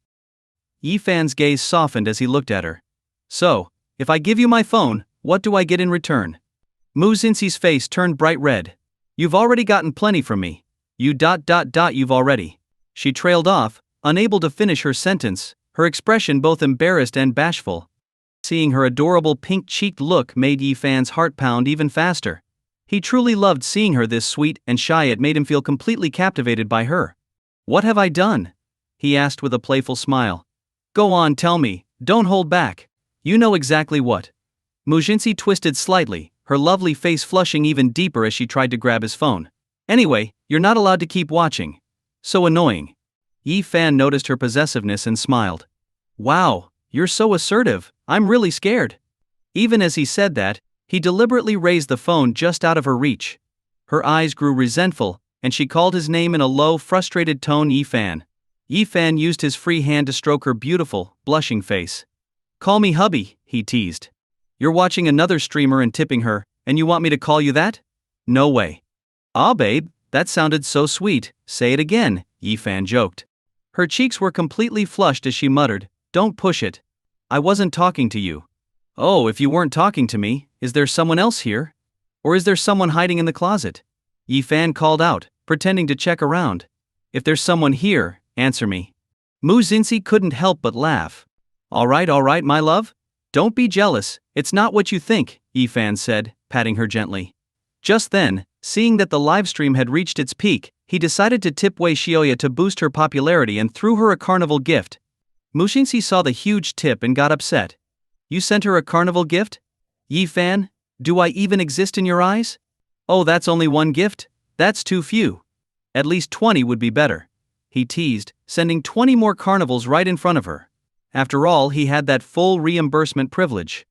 Yifan's gaze softened as he looked at her. "So, if I give you my phone, what do I get in return?" Mujinsi's face turned bright red. "You've already gotten plenty from me. You've already." She trailed off, unable to finish her sentence, her expression both embarrassed and bashful. Seeing her adorable pink-cheeked look made Yifan's heart pound even faster. He truly loved seeing her this sweet and shy. It made him feel completely captivated by her. "What have I done?" he asked with a playful smile. "Go on, tell me, don't hold back. You know exactly what." Mujinsi twisted slightly, her lovely face flushing even deeper as she tried to grab his phone. "Anyway, you're not allowed to keep watching. So annoying." Yifan noticed her possessiveness and smiled. "Wow, you're so assertive, I'm really scared." Even as he said that, he deliberately raised the phone just out of her reach. Her eyes grew resentful, and she called his name in a low, frustrated tone. "Yifan." Yifan used his free hand to stroke her beautiful, blushing face. "Call me hubby," he teased. "You're watching another streamer and tipping her, and you want me to call you that? No way." "Ah, babe, that sounded so sweet, say it again," Yifan joked. Her cheeks were completely flushed as she muttered, "Don't push it. I wasn't talking to you." "Oh, if you weren't talking to me, is there someone else here? Or is there someone hiding in the closet?" Yifan called out, pretending to check around. "If there's someone here, answer me." Mujinsi couldn't help but laugh. All right, my love. Don't be jealous, it's not what you think," Yifan said, patting her gently. Just then, seeing that the livestream had reached its peak, he decided to tip Wei Xiaoya to boost her popularity and threw her a carnival gift. Mujinsi saw the huge tip and got upset. "You sent her a carnival gift? Yifan, do I even exist in your eyes? Oh, that's only one gift? That's too few. At least 20 would be better," he teased, sending 20 more carnivals right in front of her. After all, he had that full reimbursement privilege.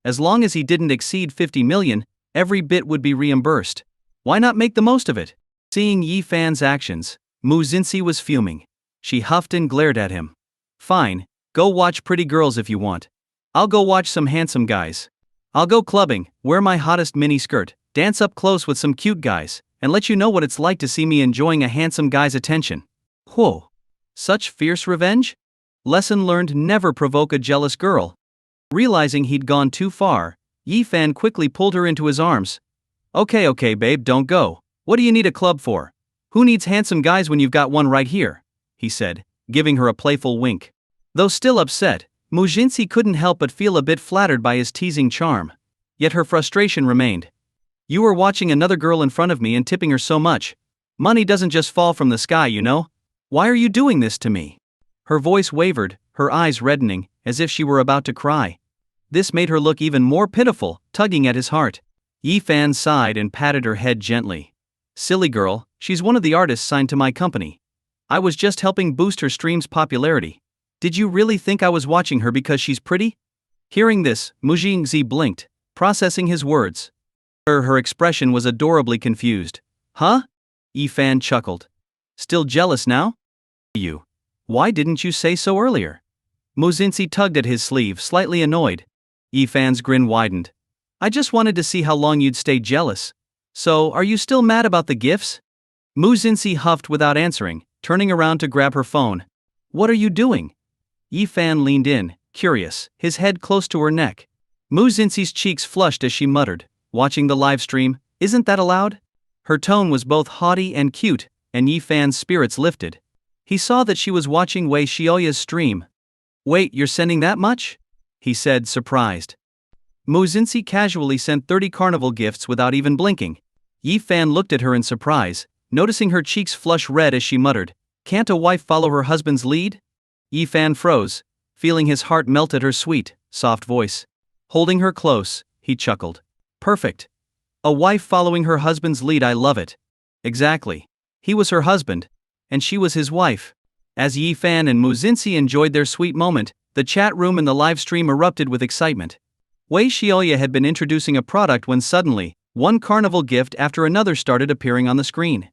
As long as he didn't exceed 50 million, every bit would be reimbursed. Why not make the most of it? Seeing Yifan's actions, Mujinsi was fuming. She huffed and glared at him. "Fine, go watch pretty girls if you want. I'll go watch some handsome guys. I'll go clubbing, wear my hottest mini skirt, dance up close with some cute guys, and let you know what it's like to see me enjoying a handsome guy's attention." Whoa! Such fierce revenge? Lesson learned: never provoke a jealous girl. Realizing he'd gone too far, Yifan quickly pulled her into his arms. Okay, babe, don't go. What do you need a club for? Who needs handsome guys when you've got one right here?" he said, giving her a playful wink. Though still upset, Mujinsi couldn't help but feel a bit flattered by his teasing charm. Yet her frustration remained. "You were watching another girl in front of me and tipping her so much. Money doesn't just fall from the sky, you know. Why are you doing this to me?" Her voice wavered, her eyes reddening, as if she were about to cry. This made her look even more pitiful, tugging at his heart. Yifan sighed and patted her head gently. "Silly girl, she's one of the artists signed to my company. I was just helping boost her stream's popularity. Did you really think I was watching her because she's pretty? Hearing this, Mu Jingzi blinked, processing his words. Her expression was adorably confused. Huh? Yi Fan chuckled. Still jealous now? You. Why didn't you say so earlier? Mu Jingzi tugged at his sleeve, slightly annoyed. Yi Fan's grin widened. I just wanted to see how long you'd stay jealous. So, are you still mad about the gifts? Mu Jingzi huffed without answering, turning around to grab her phone. What are you doing? Yi Fan leaned in, curious, his head close to her neck. Mu Jingzi's cheeks flushed as she muttered, watching the live stream, isn't that allowed? Her tone was both haughty and cute, and Yi Fan's spirits lifted. He saw that she was watching Wei Xiaoya's stream. Wait, you're sending that much? He said, surprised. Mu Jingzi casually sent 30 carnival gifts without even blinking. Yi Fan looked at her in surprise, noticing her cheeks flush red as she muttered, can't a wife follow her husband's lead? Yi Fan froze, feeling his heart melt at her sweet, soft voice. Holding her close, he chuckled. Perfect. A wife following her husband's lead, I love it. Exactly. He was her husband, and she was his wife. As Yi Fan and Mu Jingzi enjoyed their sweet moment, the chat room and the live stream erupted with excitement. Wei Xiaoya had been introducing a product when suddenly, one carnival gift after another started appearing on the screen.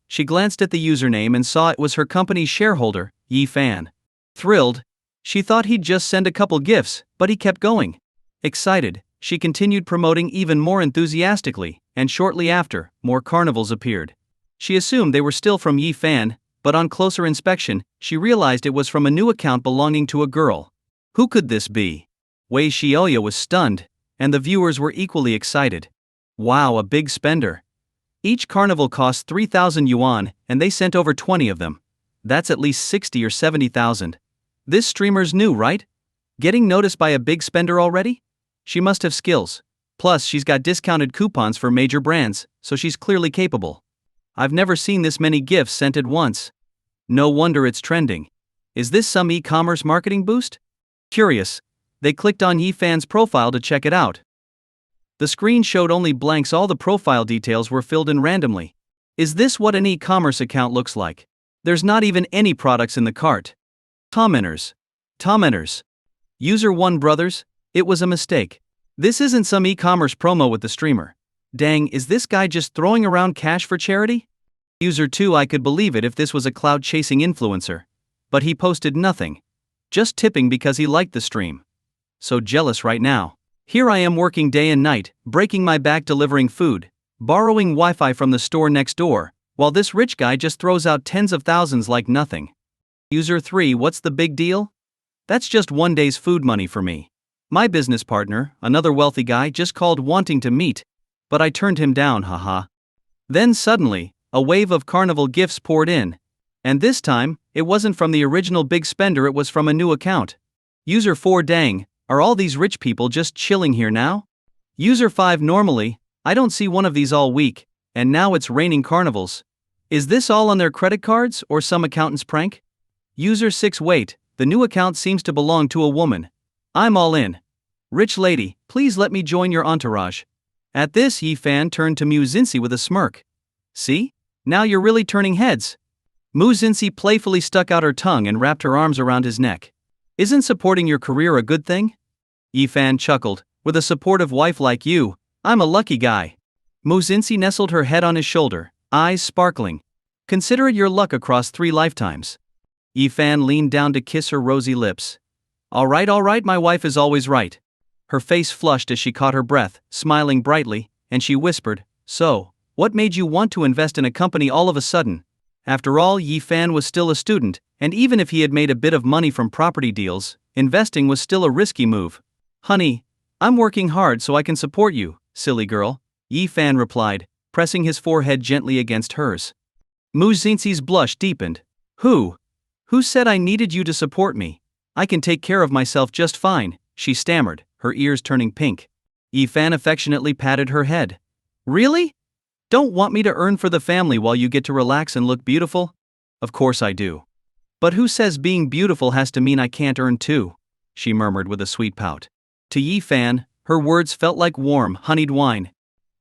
She glanced at the username and saw it was her company's shareholder, Yi Fan. Thrilled, she thought he'd just send a couple gifts, but he kept going. Excited, she continued promoting even more enthusiastically, and shortly after, more carnivals appeared. She assumed they were still from Yi Fan, but on closer inspection, she realized it was from a new account belonging to a girl. Who could this be? Wei Xiaoya was stunned, and the viewers were equally excited. Wow, a big spender. Each carnival cost 3,000 yuan, and they sent over 20 of them. That's at least 60 or 70,000. This streamer's new, right? Getting noticed by a big spender already? She must have skills. Plus, she's got discounted coupons for major brands, so she's clearly capable. I've never seen this many gifts sent at once. No wonder it's trending. Is this some e-commerce marketing boost? Curious, they clicked on Yi Fan's profile to check it out. The screen showed only blanks, all the profile details were filled in randomly. Is this what an e-commerce account looks like? There's not even any products in the cart. Commenters. User 1 brothers, it was a mistake. This isn't some e-commerce promo with the streamer. Dang, is this guy just throwing around cash for charity? User 2, I could believe it if this was a cloud-chasing influencer. But he posted nothing. Just tipping because he liked the stream. So jealous right now. Here I am working day and night, breaking my back delivering food, borrowing Wi-Fi from the store next door, while this rich guy just throws out tens of thousands like nothing. User 3, what's the big deal? That's just one day's food money for me. My business partner, another wealthy guy, just called wanting to meet, but I turned him down, haha. Then suddenly, a wave of carnival gifts poured in. And this time, it wasn't from the original big spender, it was from a new account. User 4, dang, are all these rich people just chilling here now? User 5, normally, I don't see one of these all week, and now it's raining carnivals. Is this all on their credit cards or some accountant's prank? User 6, wait, the new account seems to belong to a woman. I'm all in. Rich lady, please let me join your entourage. At this, Yi Fan turned to Mu Jingzi with a smirk. See? Now you're really turning heads. Mu Jingzi playfully stuck out her tongue and wrapped her arms around his neck. Isn't supporting your career a good thing? Yi Fan chuckled, with a supportive wife like you, I'm a lucky guy. Mu Jingzi nestled her head on his shoulder, eyes sparkling. Consider it your luck across 3 lifetimes. Yi Fan leaned down to kiss her rosy lips. All right, my wife is always right. Her face flushed as she caught her breath, smiling brightly, and she whispered, so, what made you want to invest in a company all of a sudden? After all, Yi Fan was still a student, and even if he had made a bit of money from property deals, investing was still a risky move. Honey, I'm working hard so I can support you, silly girl, Yi Fan replied, pressing his forehead gently against hers. Mu Jingzi's blush deepened. Who said I needed you to support me? I can take care of myself just fine, she stammered, her ears turning pink. Yi Fan affectionately patted her head. Really? Don't want me to earn for the family while you get to relax and look beautiful? Of course I do. But who says being beautiful has to mean I can't earn too? She murmured with a sweet pout. To Yi Fan, her words felt like warm, honeyed wine.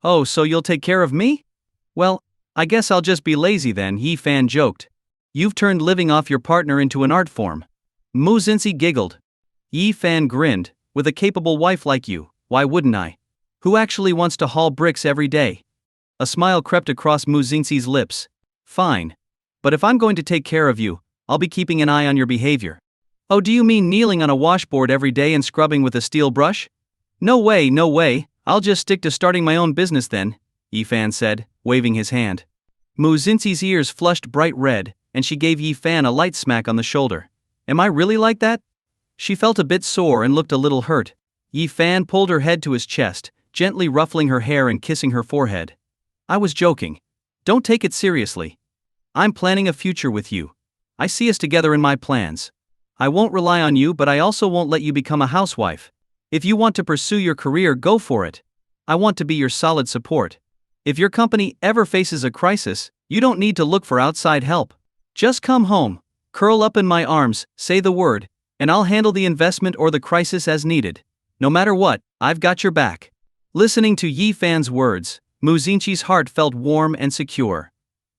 Oh, so you'll take care of me? Well, I guess I'll just be lazy then, Yi Fan joked. You've turned living off your partner into an art form. Mu Xinxi giggled. Yi Fan grinned, with a capable wife like you, why wouldn't I? Who actually wants to haul bricks every day? A smile crept across Mu Xinxi's lips. Fine. But if I'm going to take care of you, I'll be keeping an eye on your behavior. Oh, do you mean kneeling on a washboard every day and scrubbing with a steel brush? No way, no way, I'll just stick to starting my own business then, Yi Fan said, waving his hand. Mu Xinxi's ears flushed bright red, and she gave Yi Fan a light smack on the shoulder. Am I really like that? She felt a bit sore and looked a little hurt. Yi Fan pulled her head to his chest, gently ruffling her hair and kissing her forehead. I was joking. Don't take it seriously. I'm planning a future with you. I see us together in my plans. I won't rely on you, but I also won't let you become a housewife. If you want to pursue your career, go for it. I want to be your solid support. If your company ever faces a crisis, you don't need to look for outside help. Just come home, curl up in my arms, say the word, and I'll handle the investment or the crisis as needed. No matter what, I've got your back. Listening to Yi Fan's words, Mu Xinxi's heart felt warm and secure.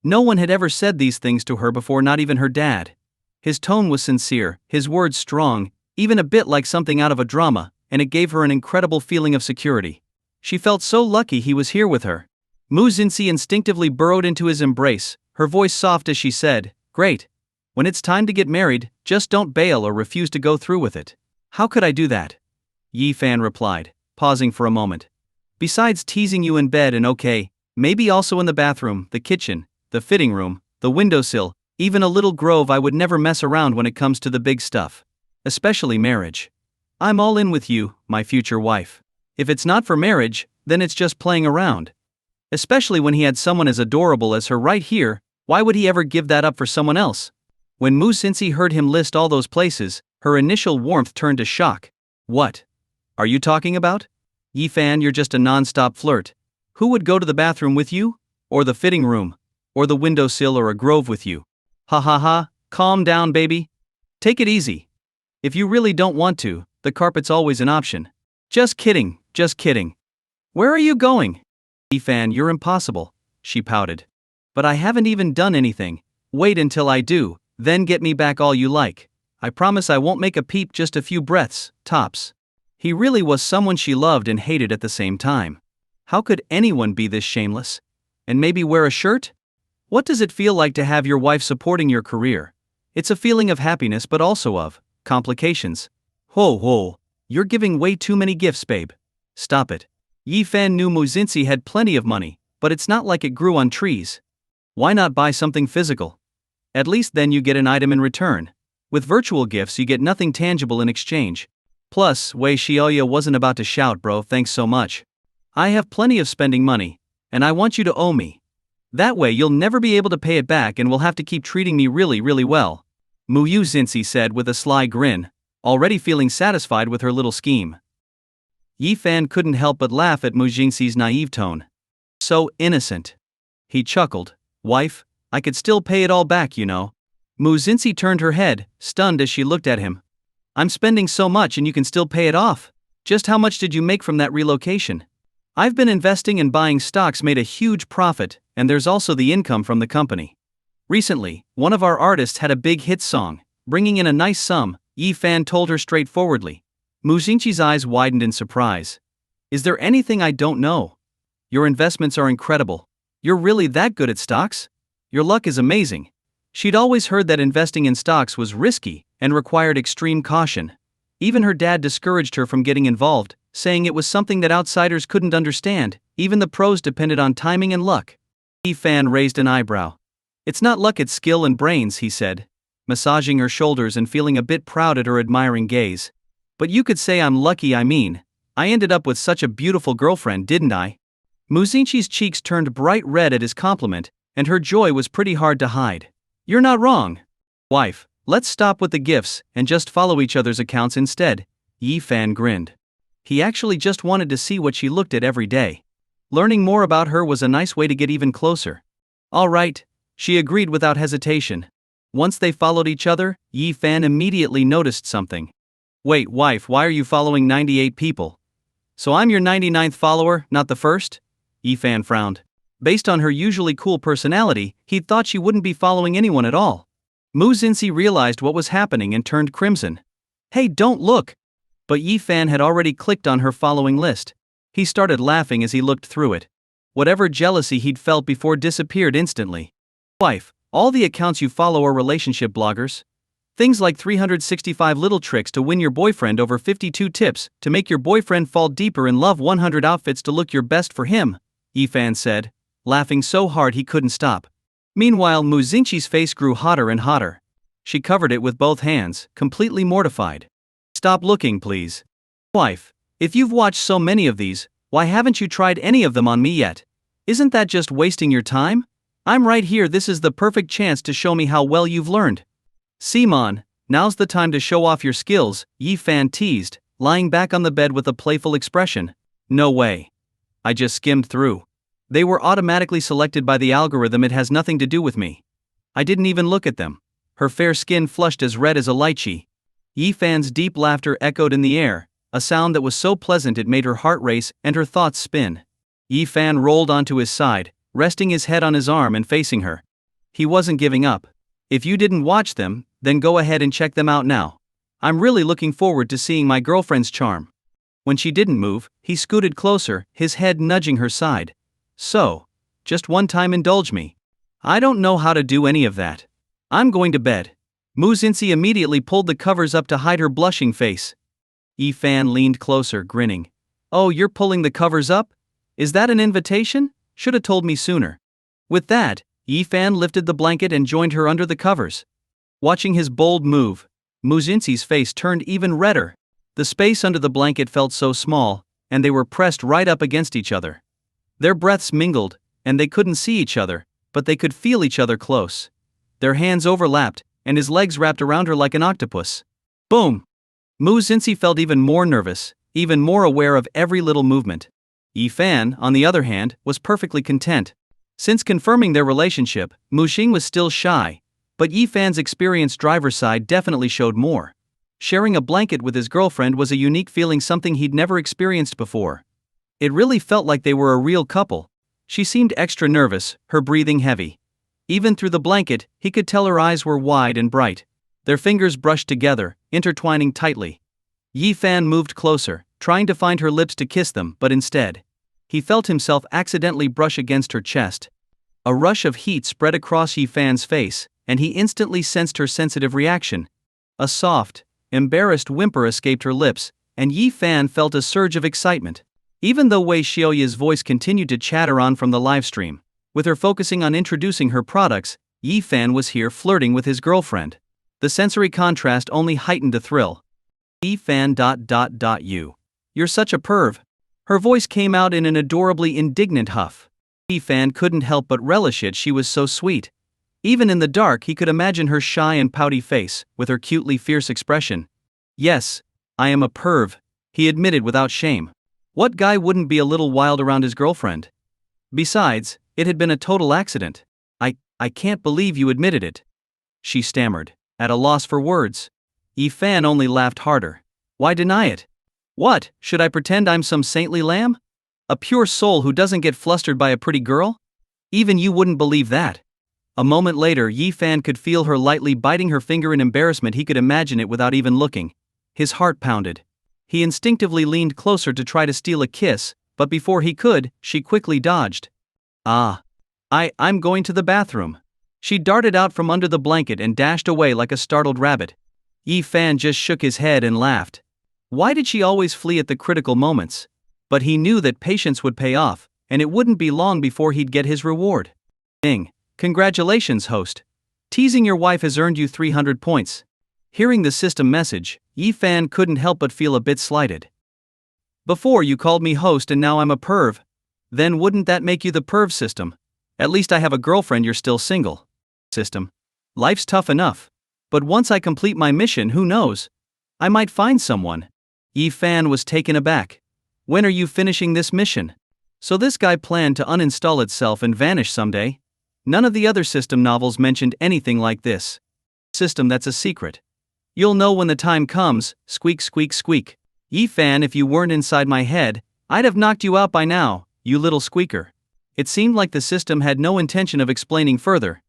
No one had ever said these things to her before, not even her dad. His tone was sincere, his words strong, even a bit like something out of a drama, and it gave her an incredible feeling of security. She felt so lucky he was here with her. Mu Xinxi instinctively burrowed into his embrace, her voice soft as she said, Great. When it's time to get married, just don't bail or refuse to go through with it. How could I do that? Yi Fan replied, pausing for a moment. Besides teasing you in bed and okay, maybe also in the bathroom, the kitchen, the fitting room, the windowsill, even a little grove, I would never mess around when it comes to the big stuff. Especially marriage. I'm all in with you, my future wife. If it's not for marriage, then it's just playing around. Especially when he had someone as adorable as her right here, why would he ever give that up for someone else? When Mu Xinxi heard him list all those places, her initial warmth turned to shock. What are you talking about? Yi Fan, you're just a non-stop flirt. Who would go to the bathroom with you? Or the fitting room? Or the windowsill or a grove with you? Ha ha ha, calm down, baby. Take it easy. If you really don't want to, the carpet's always an option. Just kidding, just kidding. Where are you going? Yi Fan, you're impossible, she pouted. But I haven't even done anything. Wait until I do, then get me back all you like. I promise I won't make a peep, just a few breaths, tops. He really was someone she loved and hated at the same time. How could anyone be this shameless? And maybe wear a shirt? What does it feel like to have your wife supporting your career? It's a feeling of happiness, but also of complications. Ho ho, you're giving way too many gifts, babe. Stop it. Yi Fan knew Mu Xinxi had plenty of money, but it's not like it grew on trees. Why not buy something physical? At least then you get an item in return. With virtual gifts you get nothing tangible in exchange. Plus, Wei Xiaoya wasn't about to shout, bro, thanks so much. I have plenty of spending money, and I want you to owe me. That way you'll never be able to pay it back and will have to keep treating me really, really well. Mu Xinxi said with a sly grin, already feeling satisfied with her little scheme. Yi Fan couldn't help but laugh at Mu Xinxi's naive tone. So innocent. He chuckled, wife, I could still pay it all back, you know. Mu Xinxi turned her head, stunned as she looked at him. I'm spending so much and you can still pay it off? Just how much did you make from that relocation? I've been investing and buying stocks, made a huge profit, and there's also the income from the company. Recently, one of our artists had a big hit song, bringing in a nice sum, Yi Fan told her straightforwardly. Mu Xinxi's eyes widened in surprise. Is there anything I don't know? Your investments are incredible. You're really that good at stocks? Your luck is amazing. She'd always heard that investing in stocks was risky and required extreme caution. Even her dad discouraged her from getting involved, saying it was something that outsiders couldn't understand. Even the pros depended on timing and luck. Yi Fan raised an eyebrow. It's not luck, it's skill and brains, he said, massaging her shoulders and feeling a bit proud at her admiring gaze. But you could say I'm lucky. I mean, I ended up with such a beautiful girlfriend, didn't I? Mu Xinxi's cheeks turned bright red at his compliment, and her joy was pretty hard to hide. You're not wrong. Wife, let's stop with the gifts and just follow each other's accounts instead, Yi Fan grinned. He actually just wanted to see what she looked at every day. Learning more about her was a nice way to get even closer. All right, she agreed without hesitation. Once they followed each other, Yi Fan immediately noticed something. Wait, wife, why are you following 98 people? So I'm your 99th follower, not the first? Yi Fan frowned. Based on her usually cool personality, he thought she wouldn't be following anyone at all. Mu Xinxi realized what was happening and turned crimson. Hey, don't look! But Yi Fan had already clicked on her following list. He started laughing as he looked through it. Whatever jealousy he'd felt before disappeared instantly. Wife, all the accounts you follow are relationship bloggers. Things like 365 little tricks to win your boyfriend over 52 tips to make your boyfriend fall deeper in love 100 outfits to look your best for him, Yi Fan said, laughing so hard he couldn't stop. Meanwhile, Mu Xinxi's face grew hotter and hotter. She covered it with both hands, completely mortified. Stop looking, please. Wife, if you've watched so many of these, why haven't you tried any of them on me yet? Isn't that just wasting your time? I'm right here, this is the perfect chance to show me how well you've learned. Simon, now's the time to show off your skills, Yi Fan teased, lying back on the bed with a playful expression. No way. I just skimmed through. They were automatically selected by the algorithm, it has nothing to do with me. I didn't even look at them. Her fair skin flushed as red as a lychee. Yi Fan's deep laughter echoed in the air, a sound that was so pleasant it made her heart race and her thoughts spin. Yi Fan rolled onto his side, resting his head on his arm and facing her. He wasn't giving up. If you didn't watch them, then go ahead and check them out now. I'm really looking forward to seeing my girlfriend's charm. When she didn't move, he scooted closer, his head nudging her side. So, just one time indulge me. I don't know how to do any of that. I'm going to bed. Mu Xinxi immediately pulled the covers up to hide her blushing face. Yi Fan leaned closer, grinning. Oh, you're pulling the covers up? Is that an invitation? Shoulda told me sooner. With that, Yi Fan lifted the blanket and joined her under the covers. Watching his bold move, Mu Xinxi's face turned even redder. The space under the blanket felt so small, and they were pressed right up against each other. Their breaths mingled, and they couldn't see each other, but they could feel each other close. Their hands overlapped, and his legs wrapped around her like an octopus. Boom! Mu Xinxi felt even more nervous, even more aware of every little movement. Yi Fan, on the other hand, was perfectly content. Since confirming their relationship, Mu Xing was still shy, but Yi Fan's experienced driver's side definitely showed more. Sharing a blanket with his girlfriend was a unique feeling, something he'd never experienced before. It really felt like they were a real couple. She seemed extra nervous, her breathing heavy. Even through the blanket, he could tell her eyes were wide and bright. Their fingers brushed together, intertwining tightly. Yi Fan moved closer, trying to find her lips to kiss them, but instead, he felt himself accidentally brush against her chest. A rush of heat spread across Yi Fan's face, and he instantly sensed her sensitive reaction. A soft, embarrassed whimper escaped her lips, and Yi Fan felt a surge of excitement. Even though Wei Xiaoya's voice continued to chatter on from the livestream, with her focusing on introducing her products, Yi Fan was here flirting with his girlfriend. The sensory contrast only heightened the thrill. Yi Fan ... You're such a perv. Her voice came out in an adorably indignant huff. Yi Fan couldn't help but relish it, she was so sweet. Even in the dark he could imagine her shy and pouty face, with her cutely fierce expression. Yes, I am a perv, he admitted without shame. What guy wouldn't be a little wild around his girlfriend? Besides, it had been a total accident. I can't believe you admitted it. She stammered, at a loss for words. Yi Fan only laughed harder. Why deny it? What, should I pretend I'm some saintly lamb? A pure soul who doesn't get flustered by a pretty girl? Even you wouldn't believe that. A moment later, Yi Fan could feel her lightly biting her finger in embarrassment. He could imagine it without even looking. His heart pounded. He instinctively leaned closer to try to steal a kiss, but before he could, she quickly dodged. I'm going to the bathroom. She darted out from under the blanket and dashed away like a startled rabbit. Yi Fan just shook his head and laughed. Why did she always flee at the critical moments? But he knew that patience would pay off, and it wouldn't be long before he'd get his reward. Congratulations, host. Teasing your wife has earned you 300 points. Hearing the system message, Yi Fan couldn't help but feel a bit slighted. Before you called me host and now I'm a perv. Then wouldn't that make you the perv system? At least I have a girlfriend, you're still single. System. Life's tough enough. But once I complete my mission, who knows? I might find someone. Yi Fan was taken aback. When are you finishing this mission? So this guy planned to uninstall itself and vanish someday? None of the other system novels mentioned anything like this. System, that's a secret. You'll know when the time comes, squeak squeak squeak. Yi Fan, if you weren't inside my head, I'd have knocked you out by now, you little squeaker. It seemed like the system had no intention of explaining further.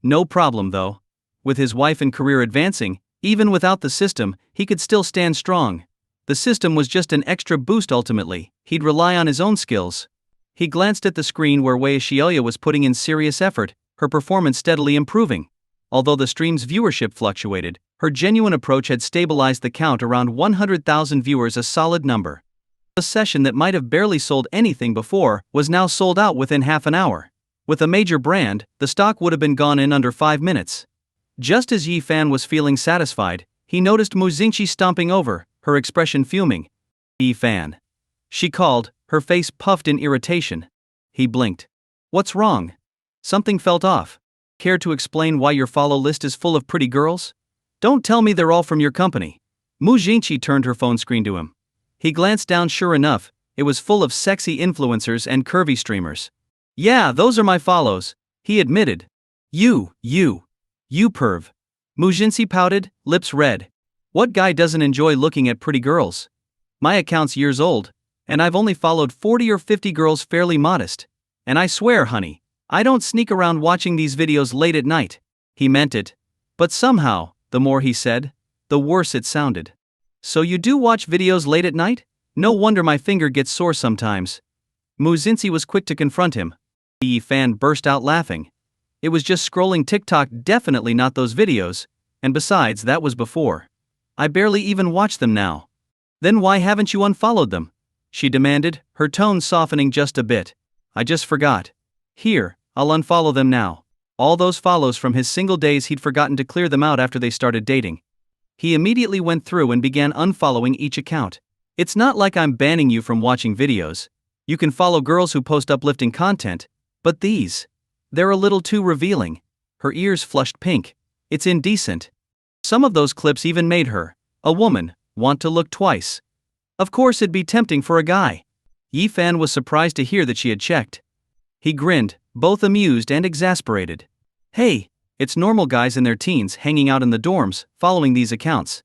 No problem though. with his wife and career advancing, even without the system, he could still stand strong. The system was just an extra boost ultimately, he'd rely on his own skills. He glanced at the screen where Wei Xiaoya was putting in serious effort, her performance steadily improving. Although the stream's viewership fluctuated, her genuine approach had stabilized the count around 100,000 viewers, a solid number. A session that might have barely sold anything before was now sold out within half an hour. With a major brand, the stock would have been gone in under 5 minutes. Just as Yi Fan was feeling satisfied, he noticed Mu Xingqi stomping over, her expression fuming. Yi Fan. She called, her face puffed in irritation. He blinked. What's wrong? Something felt off. Care to explain why your follow list is full of pretty girls? Don't tell me they're all from your company. Mu Xingqi turned her phone screen to him. He glanced down. Sure enough, it was full of sexy influencers and curvy streamers. Yeah, those are my follows, he admitted. You perv. Mu Xingqi pouted, lips red. What guy doesn't enjoy looking at pretty girls? My account's years old, and I've only followed 40 or 50 girls, fairly modest. And I swear, honey, I don't sneak around watching these videos late at night. He meant it. But somehow, the more he said, the worse it sounded. So you do watch videos late at night? No wonder my finger gets sore sometimes. Mu Xingqi was quick to confront him. Yi Fan burst out laughing. It was just scrolling TikTok, definitely not those videos, and besides, that was before. I barely even watch them now. Then why haven't you unfollowed them? She demanded, her tone softening just a bit. I just forgot. Here, I'll unfollow them now. All those follows from his single days, he'd forgotten to clear them out after they started dating. He immediately went through and began unfollowing each account. It's not like I'm banning you from watching videos. You can follow girls who post uplifting content, but these, they're a little too revealing. Her ears flushed pink. It's indecent. Some of those clips even made her, a woman, want to look twice. Of course it'd be tempting for a guy. Yi Fan was surprised to hear that she had checked. He grinned, both amused and exasperated. Hey, it's normal guys in their teens hanging out in the dorms, following these accounts.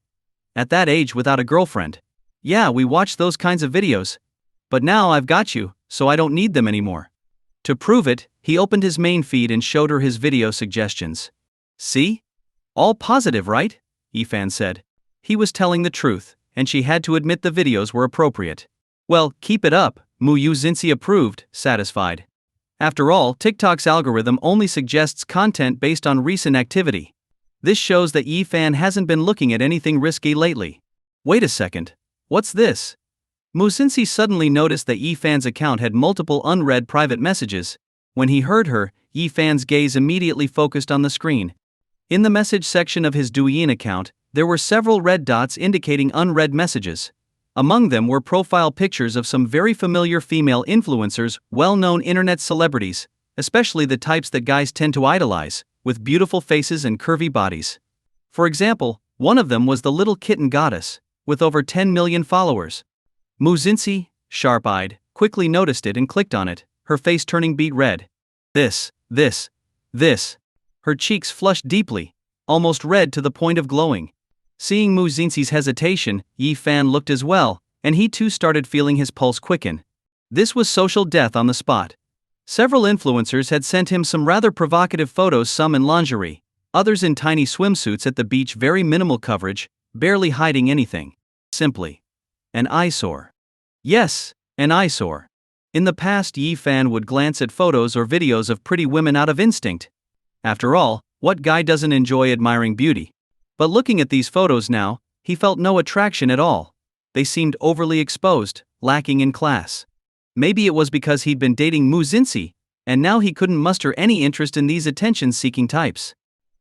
At that age without a girlfriend. Yeah, we watch those kinds of videos. But now I've got you, so I don't need them anymore. To prove it, he opened his main feed and showed her his video suggestions. See? All positive, right? Yi Fan said. He was telling the truth, and she had to admit the videos were appropriate. Well, keep it up, Mu Xingqi approved, satisfied. After all, TikTok's algorithm only suggests content based on recent activity. This shows that Yi Fan hasn't been looking at anything risky lately. Wait a second. What's this? Mu Xingqi suddenly noticed that Yi Fan's account had multiple unread private messages. When he heard her, Yi Fan's gaze immediately focused on the screen. In the message section of his Douyin account, there were several red dots indicating unread messages. Among them were profile pictures of some very familiar female influencers, well-known internet celebrities, especially the types that guys tend to idolize, with beautiful faces and curvy bodies. For example, one of them was the little kitten goddess, with over 10 million followers. Mu Xingqi, sharp-eyed, quickly noticed it and clicked on it, her face turning beet red. This. Her cheeks flushed deeply, almost red to the point of glowing. Seeing Mu Xingqi's hesitation, Yi Fan looked as well, and he too started feeling his pulse quicken. This was social death on the spot. Several influencers had sent him some rather provocative photos, some in lingerie, others in tiny swimsuits at the beach, very minimal coverage, barely hiding anything. Simply an eyesore. Yes, an eyesore. In the past, Yi Fan would glance at photos or videos of pretty women out of instinct. After all, what guy doesn't enjoy admiring beauty? But looking at these photos now, he felt no attraction at all. They seemed overly exposed, lacking in class. Maybe it was because he'd been dating Mu Xingqi, and now he couldn't muster any interest in these attention-seeking types.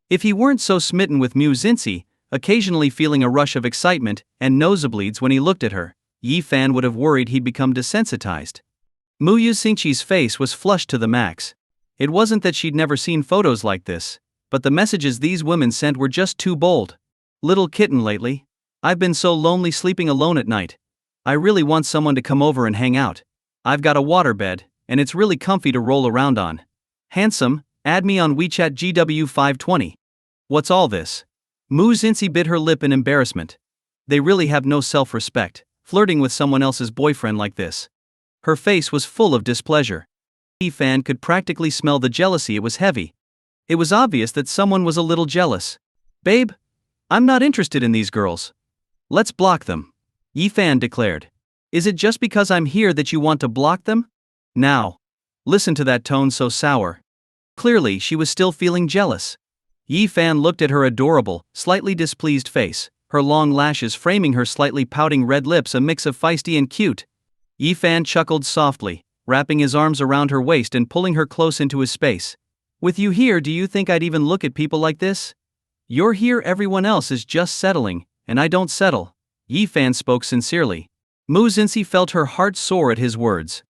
If he weren't so smitten with Mu Xingqi, occasionally feeling a rush of excitement and nosebleeds when he looked at her, Yi Fan would have worried he'd become desensitized. Mu Xingqi's face was flushed to the max. It wasn't that she'd never seen photos like this, but the messages these women sent were just too bold. Little kitten lately. I've been so lonely sleeping alone at night. I really want someone to come over and hang out. I've got a waterbed, and it's really comfy to roll around on. Handsome, add me on WeChat GW520. What's all this? Mu Xingqi bit her lip in embarrassment. They really have no self-respect, flirting with someone else's boyfriend like this. Her face was full of displeasure. Yi Fan could practically smell the jealousy. It was heavy. It was obvious that someone was a little jealous. Babe, I'm not interested in these girls. Let's block them, Yi-fan declared. Is it just because I'm here that you want to block them? Now. Listen to that tone so sour. Clearly, she was still feeling jealous. Yi-fan looked at her adorable, slightly displeased face, her long lashes framing her slightly pouting red lips a mix of feisty and cute. Yi-fan chuckled softly, wrapping his arms around her waist and pulling her close into his space. With you here, do you think I'd even look at people like this? You're here, everyone else is just settling, and I don't settle. Yi-fan spoke sincerely. Mu Xinxi felt her heart soar at his words.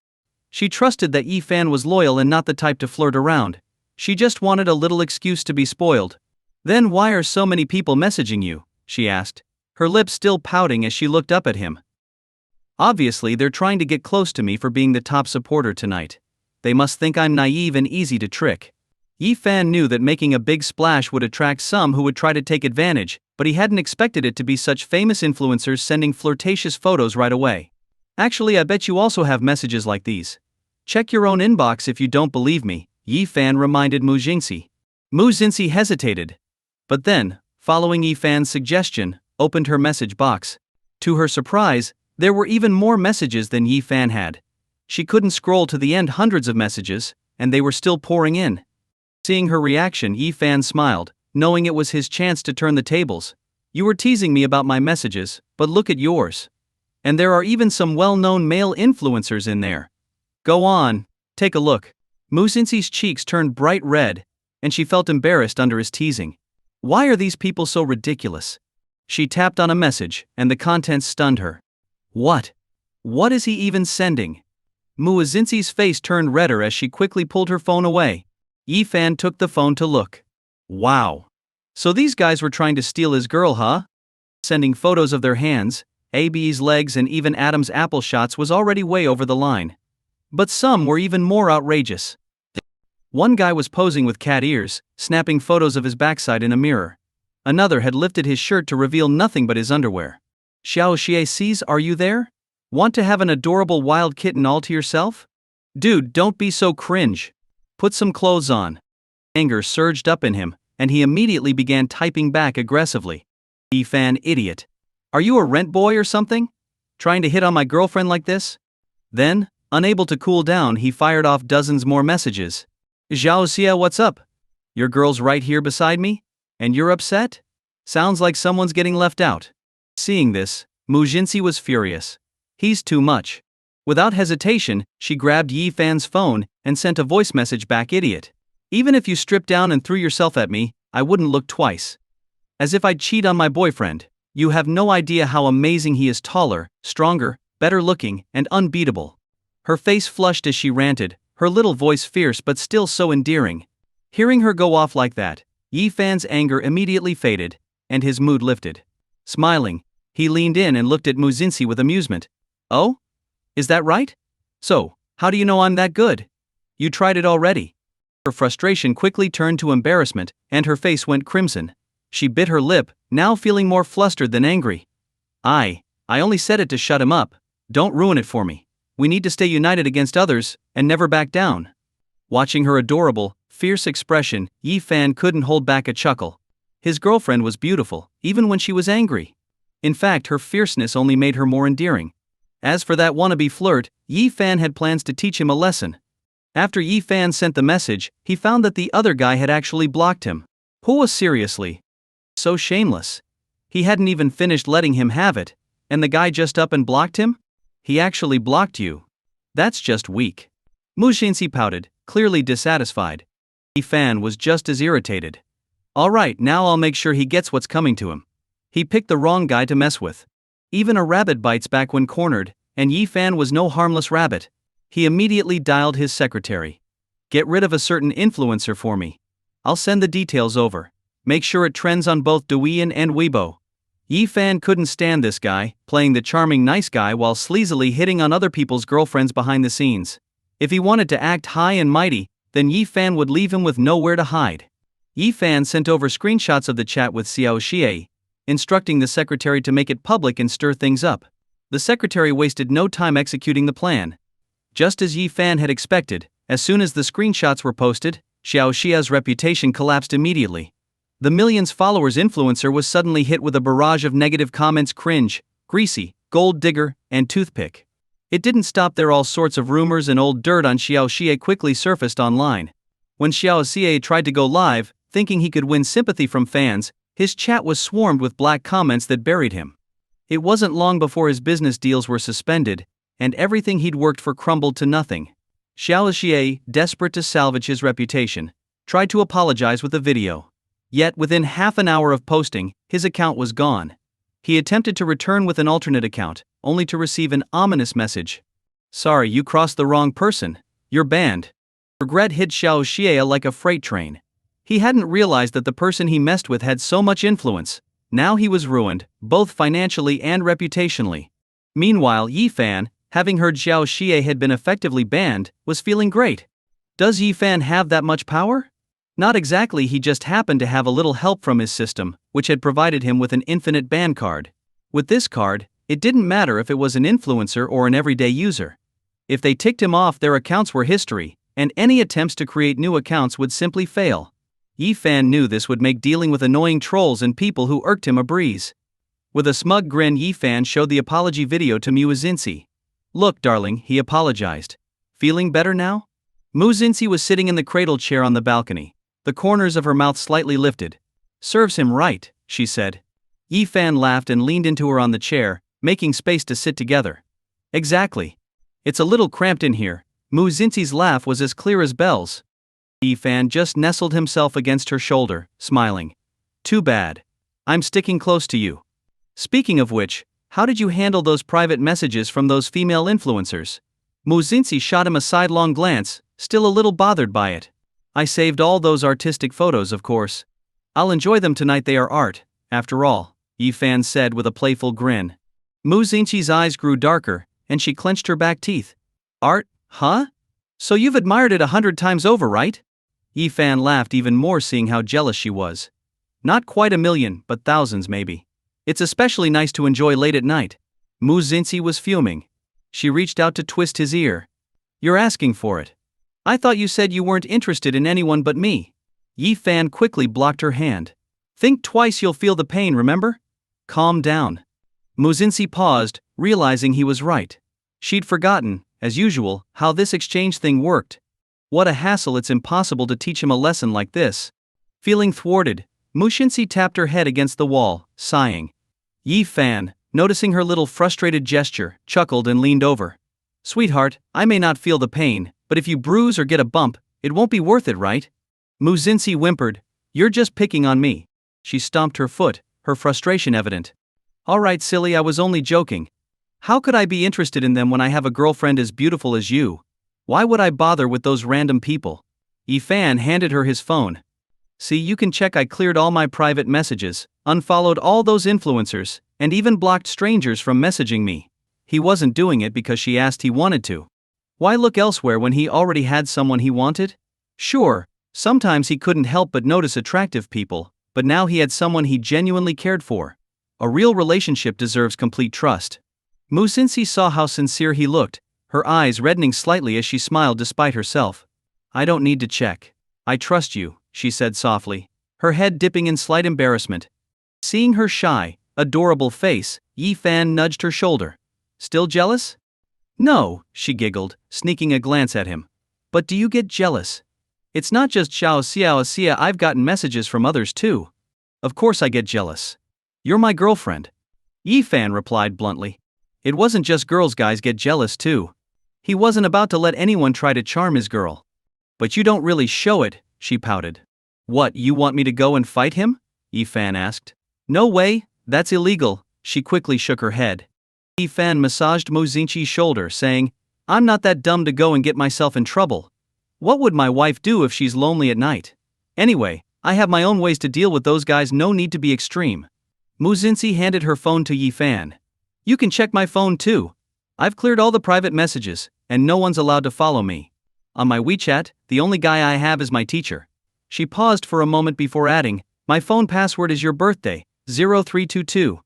She trusted that Yi-fan was loyal and not the type to flirt around. She just wanted a little excuse to be spoiled. Then why are so many people messaging you? She asked, her lips still pouting as she looked up at him. Obviously they're trying to get close to me for being the top supporter tonight. They must think I'm naive and easy to trick. Yi-fan knew that making a big splash would attract some who would try to take advantage, but he hadn't expected it to be such famous influencers sending flirtatious photos right away. Actually, I bet you also have messages like these. Check your own inbox if you don't believe me, Yi-fan reminded Mu Xinxi. Mu Xinxi hesitated. But then, following Yi-fan's suggestion, opened her message box. To her surprise, there were even more messages than Yi-fan had. She couldn't scroll to the end hundreds of messages, and they were still pouring in. Seeing her reaction, Yi-fan smiled, knowing it was his chance to turn the tables. You were teasing me about my messages, but look at yours. And there are even some well-known male influencers in there. Go on, take a look. Mu Xinxi's cheeks turned bright red, and she felt embarrassed under his teasing. Why are these people so ridiculous? She tapped on a message, and the contents stunned her. What? What is he even sending? Mu Xinxi's face turned redder as she quickly pulled her phone away. Yi-fan took the phone to look. Wow. So these guys were trying to steal his girl, huh? Sending photos of their hands, AB's legs and even Adam's apple shots was already way over the line. But some were even more outrageous. One guy was posing with cat ears, snapping photos of his backside in a mirror. Another had lifted his shirt to reveal nothing but his underwear. Xiao Xie sees, are you there? Want to have an adorable wild kitten all to yourself? Dude, don't be so cringe. Put some clothes on. Anger surged up in him, and he immediately began typing back aggressively. Yi-fan idiot. Are you a rent boy or something? Trying to hit on my girlfriend like this? Then, unable to cool down, he fired off dozens more messages. Xiao Xie, what's up? Your girl's right here beside me? And you're upset? Sounds like someone's getting left out. Seeing this, Mu Xinxi was furious. He's too much. Without hesitation, she grabbed Yi-fan's phone and sent a voice message back, idiot. Even if you stripped down and threw yourself at me, I wouldn't look twice. As if I'd cheat on my boyfriend. You have no idea how amazing he is, taller, stronger, better looking, and unbeatable. Her face flushed as she ranted, her little voice fierce but still so endearing. Hearing her go off like that, Yi-fan's anger immediately faded, and his mood lifted. Smiling, he leaned in and looked at Mu Xinxi with amusement. Oh? Is that right? So, how do you know I'm that good? You tried it already. Her frustration quickly turned to embarrassment, and her face went crimson. She bit her lip, now feeling more flustered than angry. I only said it to shut him up. Don't ruin it for me. We need to stay united against others, and never back down. Watching her adorable, fierce expression, Yi-fan couldn't hold back a chuckle. His girlfriend was beautiful, even when she was angry. In fact, her fierceness only made her more endearing. As for that wannabe flirt, Yi-fan had plans to teach him a lesson. After Yi-fan sent the message, he found that the other guy had actually blocked him. Hua, seriously? So shameless. He hadn't even finished letting him have it, and the guy just up and blocked him? He actually blocked you. That's just weak. Mu Xinxi pouted, clearly dissatisfied. Yi-fan was just as irritated. Alright, now I'll make sure he gets what's coming to him. He picked the wrong guy to mess with. Even a rabbit bites back when cornered, and Yi-fan was no harmless rabbit. He immediately dialed his secretary. Get rid of a certain influencer for me. I'll send the details over. Make sure it trends on both Douyin and Weibo. Yi-fan couldn't stand this guy, playing the charming nice guy while sleazily hitting on other people's girlfriends behind the scenes. If he wanted to act high and mighty, then Yi-fan would leave him with nowhere to hide. Yi-fan sent over screenshots of the chat with Xiao Xie, instructing the secretary to make it public and stir things up. The secretary wasted no time executing the plan. Just as Yi-fan had expected, as soon as the screenshots were posted, Xiao Xie's reputation collapsed immediately. The millions followers influencer was suddenly hit with a barrage of negative comments: cringe, greasy, gold digger, and toothpick. It didn't stop there. All sorts of rumors and old dirt on Xiao Xie quickly surfaced online. When Xiao Xie tried to go live, thinking he could win sympathy from fans, his chat was swarmed with black comments that buried him. It wasn't long before his business deals were suspended, and everything he'd worked for crumbled to nothing. Xiao Xie, desperate to salvage his reputation, tried to apologize with a video. Yet within half an hour of posting, his account was gone. He attempted to return with an alternate account, only to receive an ominous message. "Sorry, you crossed the wrong person. You're banned." Regret hit Xiao Xie like a freight train. He hadn't realized that the person he messed with had so much influence. Now he was ruined, both financially and reputationally. Meanwhile, Yi Fan, having heard Xiao Xie had been effectively banned, was feeling great. Does Yi Fan have that much power? Not exactly. He just happened to have a little help from his system, which had provided him with an infinite ban card. With this card, it didn't matter if it was an influencer or an everyday user. If they ticked him off, their accounts were history, and any attempts to create new accounts would simply fail. Yi Fan knew this would make dealing with annoying trolls and people who irked him a breeze. With a smug grin, Yi Fan showed the apology video to Mu Xinxi. "Look, darling," he apologized. "Feeling better now?" Mu Xinxi was sitting in the cradle chair on the balcony, the corners of her mouth slightly lifted. "Serves him right," she said. Yi Fan laughed and leaned into her on the chair, making space to sit together. "Exactly. It's a little cramped in here." Mu Xinxi's laugh was as clear as bells. Yi Fan just nestled himself against her shoulder, smiling. "Too bad. I'm sticking close to you. Speaking of which, how did you handle those private messages from those female influencers?" Mu Xinxi shot him a sidelong glance, still a little bothered by it. "I saved all those artistic photos, of course. I'll enjoy them tonight. They are art, after all," Yi Fan said with a playful grin. Mu Xinxi's eyes grew darker, and she clenched her back teeth. "Art, huh? So you've admired it 100 times over, right?" Yi Fan laughed even more, seeing how jealous she was. "Not quite 1,000,000, but thousands maybe. It's especially nice to enjoy late at night." Mu Xinxi was fuming. She reached out to twist his ear. "You're asking for it. I thought you said you weren't interested in anyone but me." Yi Fan quickly blocked her hand. "Think twice, you'll feel the pain, remember? Calm down." Mu Xinxi paused, realizing he was right. She'd forgotten, as usual, how this exchange thing worked. What a hassle. It's impossible to teach him a lesson like this. Feeling thwarted, Mu Xinxi tapped her head against the wall, sighing. Yi Fan, noticing her little frustrated gesture, chuckled and leaned over. "Sweetheart, I may not feel the pain, but if you bruise or get a bump, it won't be worth it, right?" Mu Xinxi whimpered. "You're just picking on me." She stomped her foot, her frustration evident. "All right, silly, I was only joking. How could I be interested in them when I have a girlfriend as beautiful as you? Why would I bother with those random people?" Yi Fan handed her his phone. "See, you can check. I cleared all my private messages, unfollowed all those influencers, and even blocked strangers from messaging me." He wasn't doing it because she asked, he wanted to. Why look elsewhere when he already had someone he wanted? Sure, sometimes he couldn't help but notice attractive people, but now he had someone he genuinely cared for. A real relationship deserves complete trust. Mu Xinxi saw how sincere he looked, her eyes reddening slightly as she smiled despite herself. "I don't need to check. I trust you," she said softly, her head dipping in slight embarrassment. Seeing her shy, adorable face, Yi Fan nudged her shoulder. "Still jealous?" "No," she giggled, sneaking a glance at him. "But do you get jealous?" "It's not just Xiao Xia, I've gotten messages from others too." "Of course I get jealous. You're my girlfriend." Yi Fan replied bluntly. It wasn't just girls, guys get jealous too. He wasn't about to let anyone try to charm his girl. "But you don't really show it," she pouted. "What, you want me to go and fight him?" Yi Fan asked. "No way, that's illegal," she quickly shook her head. Yi Fan massaged Mu Xinxi's shoulder, saying, "I'm not that dumb to go and get myself in trouble. What would my wife do if she's lonely at night? Anyway, I have my own ways to deal with those guys, no need to be extreme." Mu Xinxi handed her phone to Yi Fan. "You can check my phone too. I've cleared all the private messages, and no one's allowed to follow me. On my WeChat, the only guy I have is my teacher." She paused for a moment before adding, "My phone password is your birthday, 0322.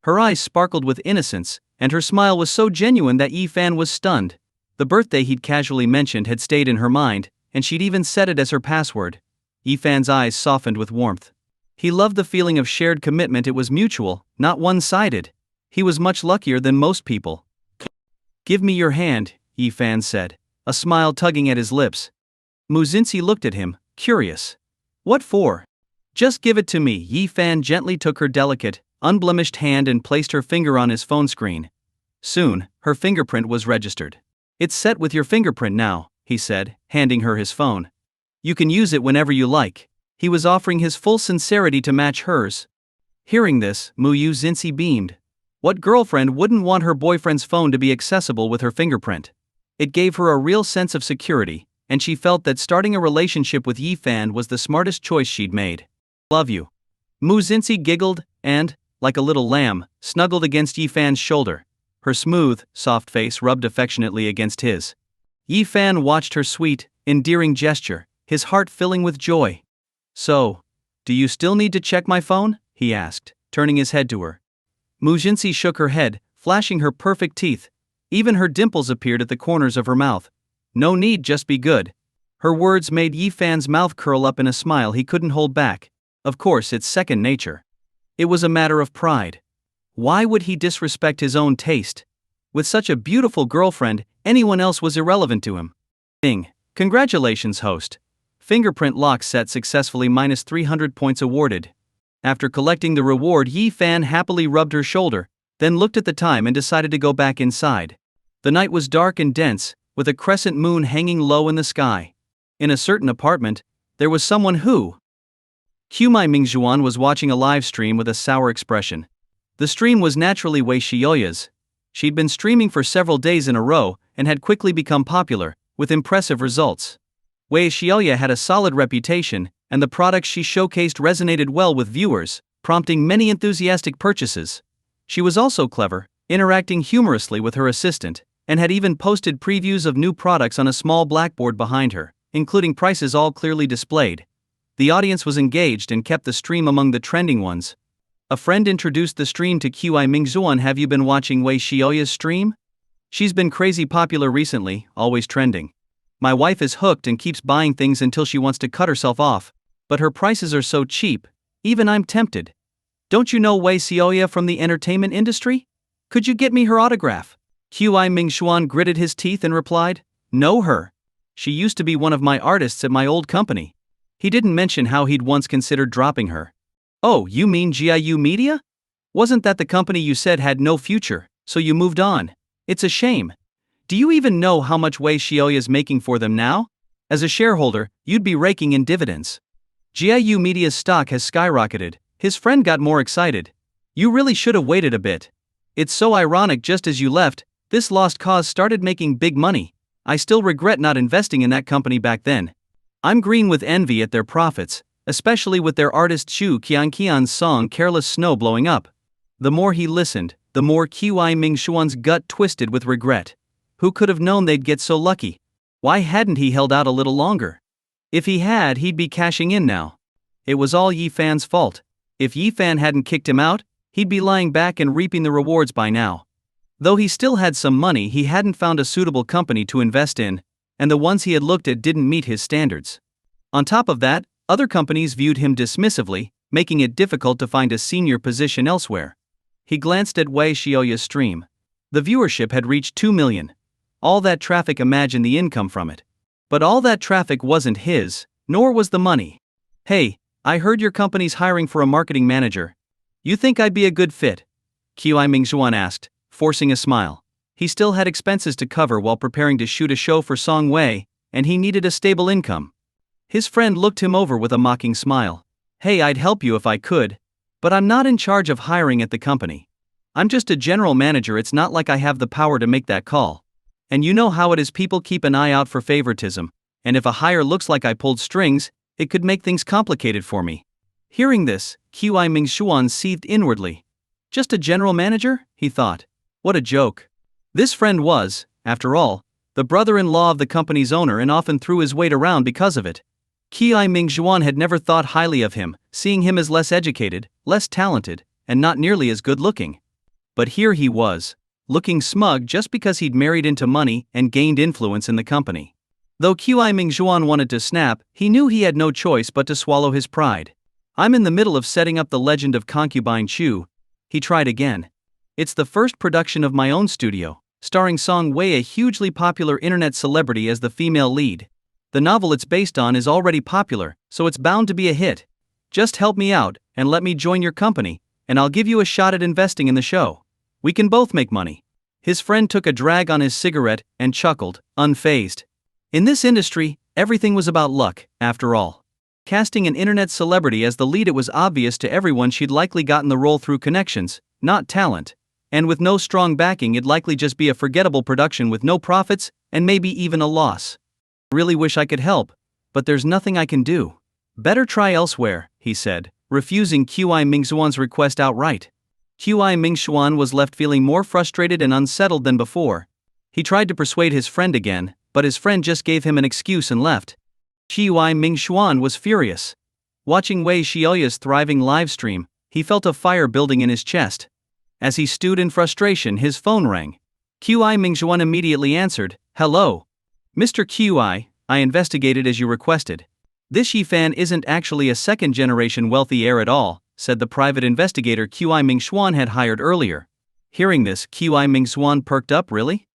Her eyes sparkled with innocence, and her smile was so genuine that Yi Fan was stunned. The birthday he'd casually mentioned had stayed in her mind, and she'd even set it as her password. Yi Fan's eyes softened with warmth. He loved the feeling of shared commitment. It was mutual, not one-sided. He was much luckier than most people. "Give me your hand," Yi-fan said, a smile tugging at his lips. Mu Xinxi looked at him, curious. "What for?" "Just give it to me." Yi-fan gently took her delicate, unblemished hand and placed her finger on his phone screen. Soon, her fingerprint was registered. "It's set with your fingerprint now," he said, handing her his phone. "You can use it whenever you like." He was offering his full sincerity to match hers. Hearing this, Mu Xinxi beamed. What girlfriend wouldn't want her boyfriend's phone to be accessible with her fingerprint? It gave her a real sense of security, and she felt that starting a relationship with Yi-fan was the smartest choice she'd made. "Love you." Mu Xinxi giggled and, like a little lamb, snuggled against Yi-fan's shoulder. Her smooth, soft face rubbed affectionately against his. Yi-fan watched her sweet, endearing gesture, his heart filling with joy. "So, do you still need to check my phone?" he asked, turning his head to her. Mu Xinxi shook her head, flashing her perfect teeth. Even her dimples appeared at the corners of her mouth. "No need, just be good." Her words made Yi-fan's mouth curl up in a smile he couldn't hold back. Of course, it's second nature. It was a matter of pride. Why would he disrespect his own taste? With such a beautiful girlfriend, anyone else was irrelevant to him. Congratulations, host. Fingerprint lock set successfully, -300 points awarded. After collecting the reward, Yi-fan happily rubbed her shoulder, then looked at the time and decided to go back inside. The night was dark and dense, with a crescent moon hanging low in the sky. In a certain apartment, there was someone who... Qumai Mingzhuan was watching a live stream with a sour expression. The stream was naturally Wei Xiaoya's. She'd been streaming for several days in a row and had quickly become popular, with impressive results. Wei Xiaoya had a solid reputation, and the products she showcased resonated well with viewers, prompting many enthusiastic purchases. She was also clever, interacting humorously with her assistant, and had even posted previews of new products on a small blackboard behind her, including prices all clearly displayed. The audience was engaged and kept the stream among the trending ones. A friend introduced the stream to Qi Mingzuan. "Have you been watching Wei Xiaoya's stream? She's been crazy popular recently, always trending. My wife is hooked and keeps buying things until she wants to cut herself off, but her prices are so cheap, even I'm tempted. Don't you know Wei Xiaoya from the entertainment industry? Could you get me her autograph?" Qi Mingxuan gritted his teeth and replied, "Know her. She used to be one of my artists at my old company." He didn't mention how he'd once considered dropping her. "Oh, you mean GIU Media? Wasn't that the company you said had no future, so you moved on? It's a shame. Do you even know how much Wei Xiaoya's making for them now? As a shareholder, you'd be raking in dividends." "GIU Media's stock has skyrocketed." His friend got more excited. "You really should have waited a bit. It's so ironic, just as you left, this lost cause started making big money. I still regret not investing in that company back then. I'm green with envy at their profits, especially with their artist Xu Qianqian's song Careless Snow blowing up." The more he listened, the more Qi Mingxuan's gut twisted with regret. Who could have known they'd get so lucky? Why hadn't he held out a little longer? If he had, he'd be cashing in now. It was all Yi-fan's fault. If Yi-fan hadn't kicked him out, he'd be lying back and reaping the rewards by now. Though he still had some money, he hadn't found a suitable company to invest in, and the ones he had looked at didn't meet his standards. On top of that, other companies viewed him dismissively, making it difficult to find a senior position elsewhere. He glanced at Wei Xiaoya's stream. The viewership had reached 2 million. All that traffic, imagine the income from it. But all that traffic wasn't his, nor was the money. "Hey, I heard your company's hiring for a marketing manager. You think I'd be a good fit?" Qi Mingxuan asked, forcing a smile. He still had expenses to cover while preparing to shoot a show for Song Wei, and he needed a stable income. His friend looked him over with a mocking smile. "Hey, I'd help you if I could, but I'm not in charge of hiring at the company. I'm just a general manager. It's not like I have the power to make that call. And you know how it is, people keep an eye out for favoritism, and if a hire looks like I pulled strings, it could make things complicated for me." Hearing this, Qi Mingxuan seethed inwardly. Just a general manager, he thought. What a joke. This friend was, after all, the brother-in-law of the company's owner and often threw his weight around because of it. Qi Mingxuan had never thought highly of him, seeing him as less educated, less talented, and not nearly as good-looking. But here he was, looking smug just because he'd married into money and gained influence in the company. Though Qi Mingxuan wanted to snap, he knew he had no choice but to swallow his pride. I'm in the middle of setting up the legend of Concubine Chu. He tried again. It's the first production of my own studio, starring Song Wei, a hugely popular internet celebrity, as the female lead. The novel it's based on is already popular, so it's bound to be a hit. Just help me out, and let me join your company, and I'll give you a shot at investing in the show. We can both make money. His friend took a drag on his cigarette and chuckled, unfazed. In this industry, everything was about luck, after all. Casting an internet celebrity as the lead, it was obvious to everyone she'd likely gotten the role through connections, not talent. And with no strong backing, it'd likely just be a forgettable production with no profits, and maybe even a loss. Really wish I could help, but there's nothing I can do. Better try elsewhere, he said, refusing Qi Mingxuan's request outright. Qi Mingxuan was left feeling more frustrated and unsettled than before. He tried to persuade his friend again, but his friend just gave him an excuse and left. Qi Mingxuan was furious. Watching Wei Xiaoya's thriving livestream, he felt a fire building in his chest. As he stewed in frustration, his phone rang. Qi Mingxuan immediately answered, "Hello. Mr. Qi, I investigated as you requested. This Yifan isn't actually a second-generation wealthy heir at all," said the private investigator Qi Mingxuan had hired earlier. Hearing this, Qi Mingxuan perked up. Really?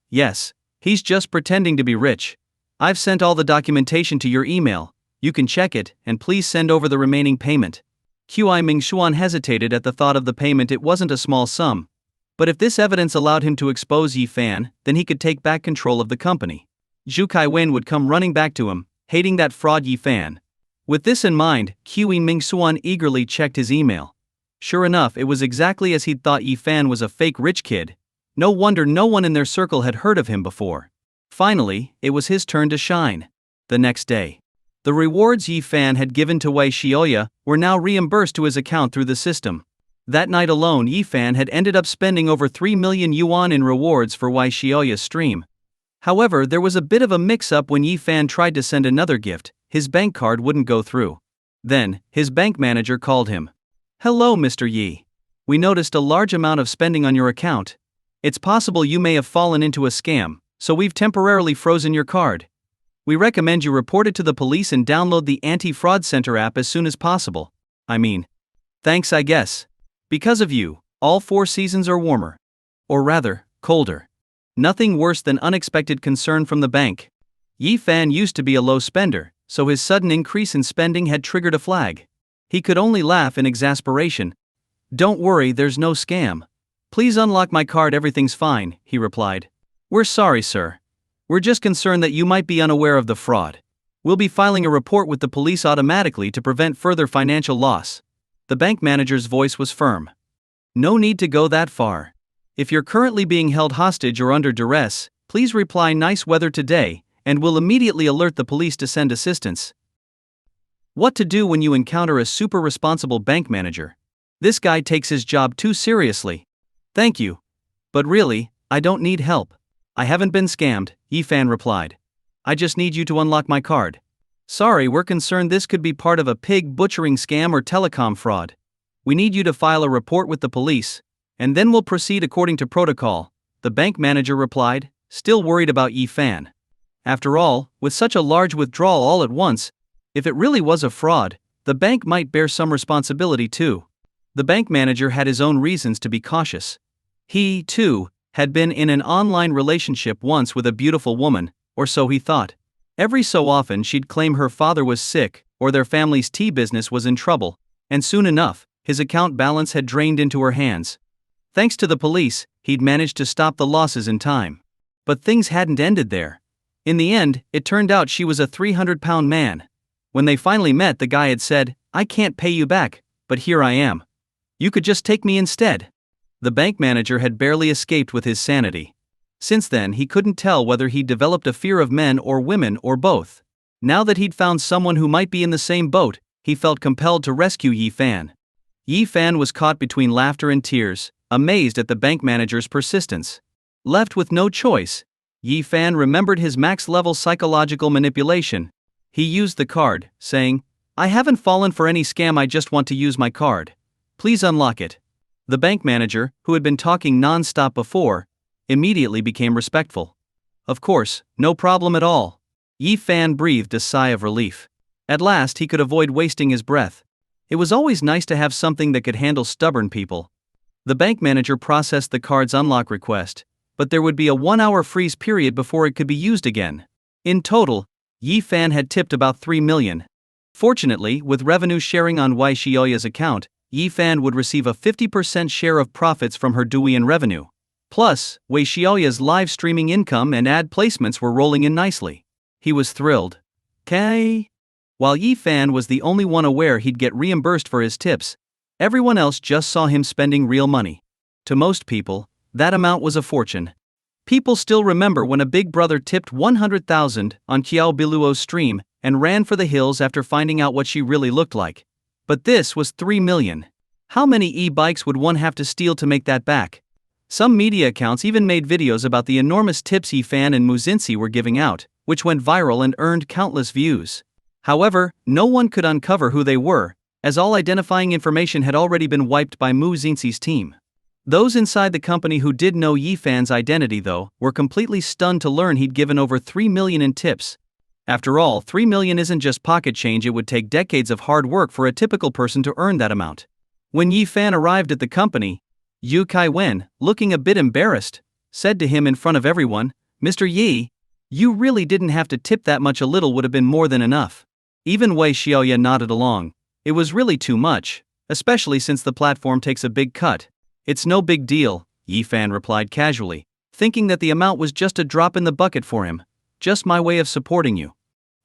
Yes. He's just pretending to be rich. I've sent all the documentation to your email. You can check it, and please send over the remaining payment. Qi Mingxuan hesitated at the thought of the payment. It wasn't a small sum. But if this evidence allowed him to expose Yifan, then he could take back control of the company. Zhu Kaiwen would come running back to him, hating that fraud Yifan. With this in mind, Qi Mingxuan eagerly checked his email. Sure enough, it was exactly as he'd thought. Yifan was a fake rich kid. No wonder no one in their circle had heard of him before. Finally, it was his turn to shine. The next day, the rewards Yifan had given to Wei Xiaoya were now reimbursed to his account through the system. That night alone, Yifan had ended up spending over 3 million yuan in rewards for Wei Xiaoya's stream. However, there was a bit of a mix-up when Yifan tried to send another gift. His bank card wouldn't go through. Then, his bank manager called him. "Hello, Mr. Yi. We noticed a large amount of spending on your account. It's possible you may have fallen into a scam, so we've temporarily frozen your card. We recommend you report it to the police and download the Anti-Fraud Center app as soon as possible. Thanks, I guess. Because of you, all 4 seasons are warmer. Or rather, colder. Nothing worse than unexpected concern from the bank." Yifan used to be a low spender, so his sudden increase in spending had triggered a flag. He could only laugh in exasperation. "Don't worry, there's no scam. Please unlock my card, everything's fine," he replied. "We're sorry, sir. We're just concerned that you might be unaware of the fraud. We'll be filing a report with the police automatically to prevent further financial loss." The bank manager's voice was firm. "No need to go that far. If you're currently being held hostage or under duress, please reply nice weather today, and we'll immediately alert the police to send assistance." What to do when you encounter a super responsible bank manager? This guy takes his job too seriously. "Thank you. But really, I don't need help. I haven't been scammed," Yifan replied. "I just need you to unlock my card." "Sorry, we're concerned this could be part of a pig butchering scam or telecom fraud. We need you to file a report with the police, and then we'll proceed according to protocol," the bank manager replied, still worried about Yifan. After all, with such a large withdrawal all at once, if it really was a fraud, the bank might bear some responsibility too. The bank manager had his own reasons to be cautious. He, too, had been in an online relationship once with a beautiful woman, or so he thought. Every so often she'd claim her father was sick, or their family's tea business was in trouble, and soon enough, his account balance had drained into her hands. Thanks to the police, he'd managed to stop the losses in time. But things hadn't ended there. In the end, it turned out she was a 300-pound man. When they finally met, the guy had said, "I can't pay you back, but here I am. You could just take me instead." The bank manager had barely escaped with his sanity. Since then, he couldn't tell whether he'd developed a fear of men or women or both. Now that he'd found someone who might be in the same boat, he felt compelled to rescue Yifan. Yifan was caught between laughter and tears, amazed at the bank manager's persistence. Left with no choice, Yifan remembered his max-level psychological manipulation. He used the card, saying, "I haven't fallen for any scam, I just want to use my card. Please unlock it." The bank manager, who had been talking non-stop before, immediately became respectful. "Of course, no problem at all." Yifan breathed a sigh of relief. At last he could avoid wasting his breath. It was always nice to have something that could handle stubborn people. The bank manager processed the card's unlock request, but there would be a 1-hour freeze period before it could be used again. In total, Yi Fan had tipped about 3 million. Fortunately, with revenue sharing on Wei Xiaoya's account, Yi Fan would receive a 50% share of profits from her Douyin revenue. Plus, Wei Xiaoya's live streaming income and ad placements were rolling in nicely. He was thrilled. Okay. While Yi Fan was the only one aware he'd get reimbursed for his tips, everyone else just saw him spending real money. To most people, that amount was a fortune. People still remember when a big brother tipped 100,000 on Qiao Biluo's stream and ran for the hills after finding out what she really looked like. But this was 3 million. How many e-bikes would one have to steal to make that back? Some media accounts even made videos about the enormous tips Yi Fan and Mu Xinxi were giving out, which went viral and earned countless views. However, no one could uncover who they were, as all identifying information had already been wiped by Mu Xinxi's team. Those inside the company who did know Yi Fan's identity, though, were completely stunned to learn he'd given over 3 million in tips. After all, 3 million isn't just pocket change. It would take decades of hard work for a typical person to earn that amount. When Yi Fan arrived at the company, Yu Kai-wen, looking a bit embarrassed, said to him in front of everyone, "Mr. Yi, you really didn't have to tip that much. A little would have been more than enough." Even Wei Xiaoya nodded along. It was really too much, especially since the platform takes a big cut. "It's no big deal," Yi Fan replied casually, thinking that the amount was just a drop in the bucket for him. "Just my way of supporting you."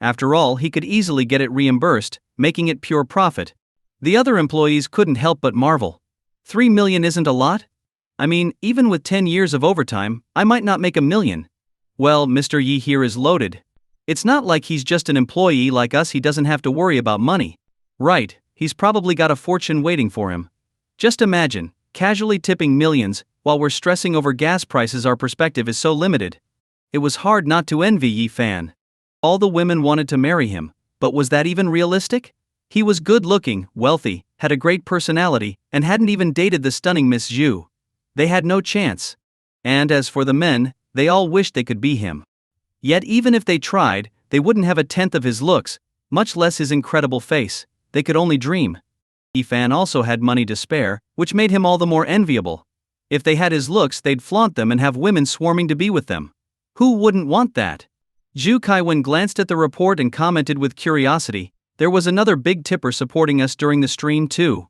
After all, he could easily get it reimbursed, making it pure profit. The other employees couldn't help but marvel. 3 million isn't a lot? I mean, even with 10 years of overtime, I might not make 1 million. Well, Mr. Yi here is loaded. It's not like he's just an employee like us. He doesn't have to worry about money. Right, he's probably got a fortune waiting for him. Just imagine, casually tipping millions, while we're stressing over gas prices. Our perspective is so limited. It was hard not to envy Yi Fan. All the women wanted to marry him, but was that even realistic? He was good-looking, wealthy, had a great personality, and hadn't even dated the stunning Miss Zhu. They had no chance. And as for the men, they all wished they could be him. Yet even if they tried, they wouldn't have a tenth of his looks, much less his incredible face. They could only dream. Yi Fan also had money to spare, which made him all the more enviable. If they had his looks, they'd flaunt them and have women swarming to be with them. Who wouldn't want that? Zhu Kaiwen glanced at the report and commented with curiosity, "There was another big tipper supporting us during the stream too.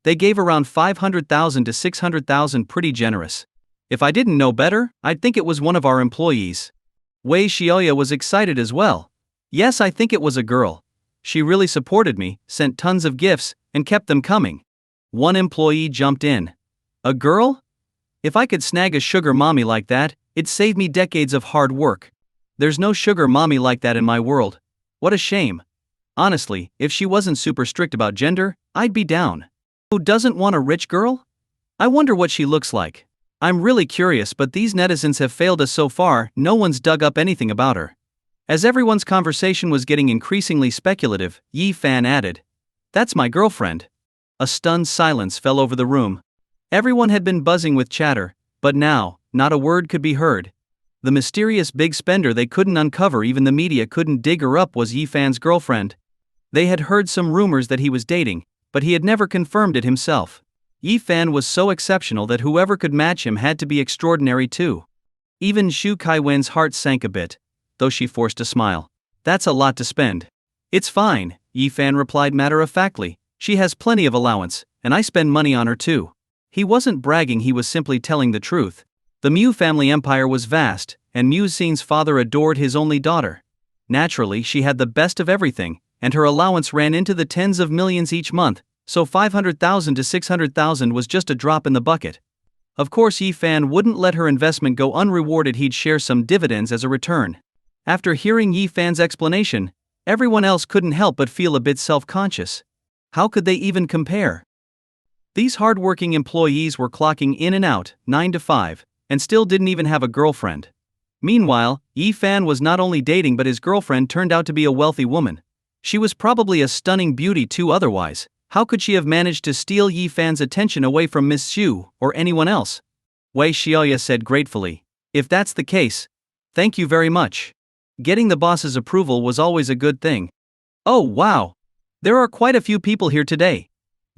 They gave around 500,000 to 600,000, pretty generous. If I didn't know better, I'd think it was one of our employees." Wei Xiaoya was excited as well. "Yes, I think it was a girl. She really supported me, sent tons of gifts, and kept them coming." One employee jumped in. "A girl? If I could snag a sugar mommy like that, it'd save me decades of hard work. There's no sugar mommy like that in my world. What a shame. Honestly, if she wasn't super strict about gender, I'd be down. Who doesn't want a rich girl? I wonder what she looks like. I'm really curious, but these netizens have failed us so far. No one's dug up anything about her." As everyone's conversation was getting increasingly speculative, Yi Fan added, "That's my girlfriend." A stunned silence fell over the room. Everyone had been buzzing with chatter, but now, not a word could be heard. The mysterious big spender they couldn't uncover, even the media couldn't dig her up, was Yi Fan's girlfriend. They had heard some rumors that he was dating, but he had never confirmed it himself. Yi Fan was so exceptional that whoever could match him had to be extraordinary too. Even Zhu Kaiwen's heart sank a bit, though she forced a smile. "That's a lot to spend." "It's fine," Yi Fan replied matter-of-factly. "She has plenty of allowance, and I spend money on her too." He wasn't bragging, he was simply telling the truth. The Mu family empire was vast, and Mu Xing's father adored his only daughter. Naturally, she had the best of everything, and her allowance ran into the tens of millions each month, so 500,000 to 600,000 was just a drop in the bucket. Of course, Yi Fan wouldn't let her investment go unrewarded. He'd share some dividends as a return. After hearing Yi Fan's explanation, everyone else couldn't help but feel a bit self-conscious. How could they even compare? These hard-working employees were clocking in and out, 9 to 5, and still didn't even have a girlfriend. Meanwhile, Yi Fan was not only dating, but his girlfriend turned out to be a wealthy woman. She was probably a stunning beauty too otherwise. How could she have managed to steal Yi Fan's attention away from Miss Xu or anyone else? Wei Xiaoya said gratefully, "If that's the case, thank you very much. Getting the boss's approval was always a good thing." "Oh wow! There are quite a few people here today,"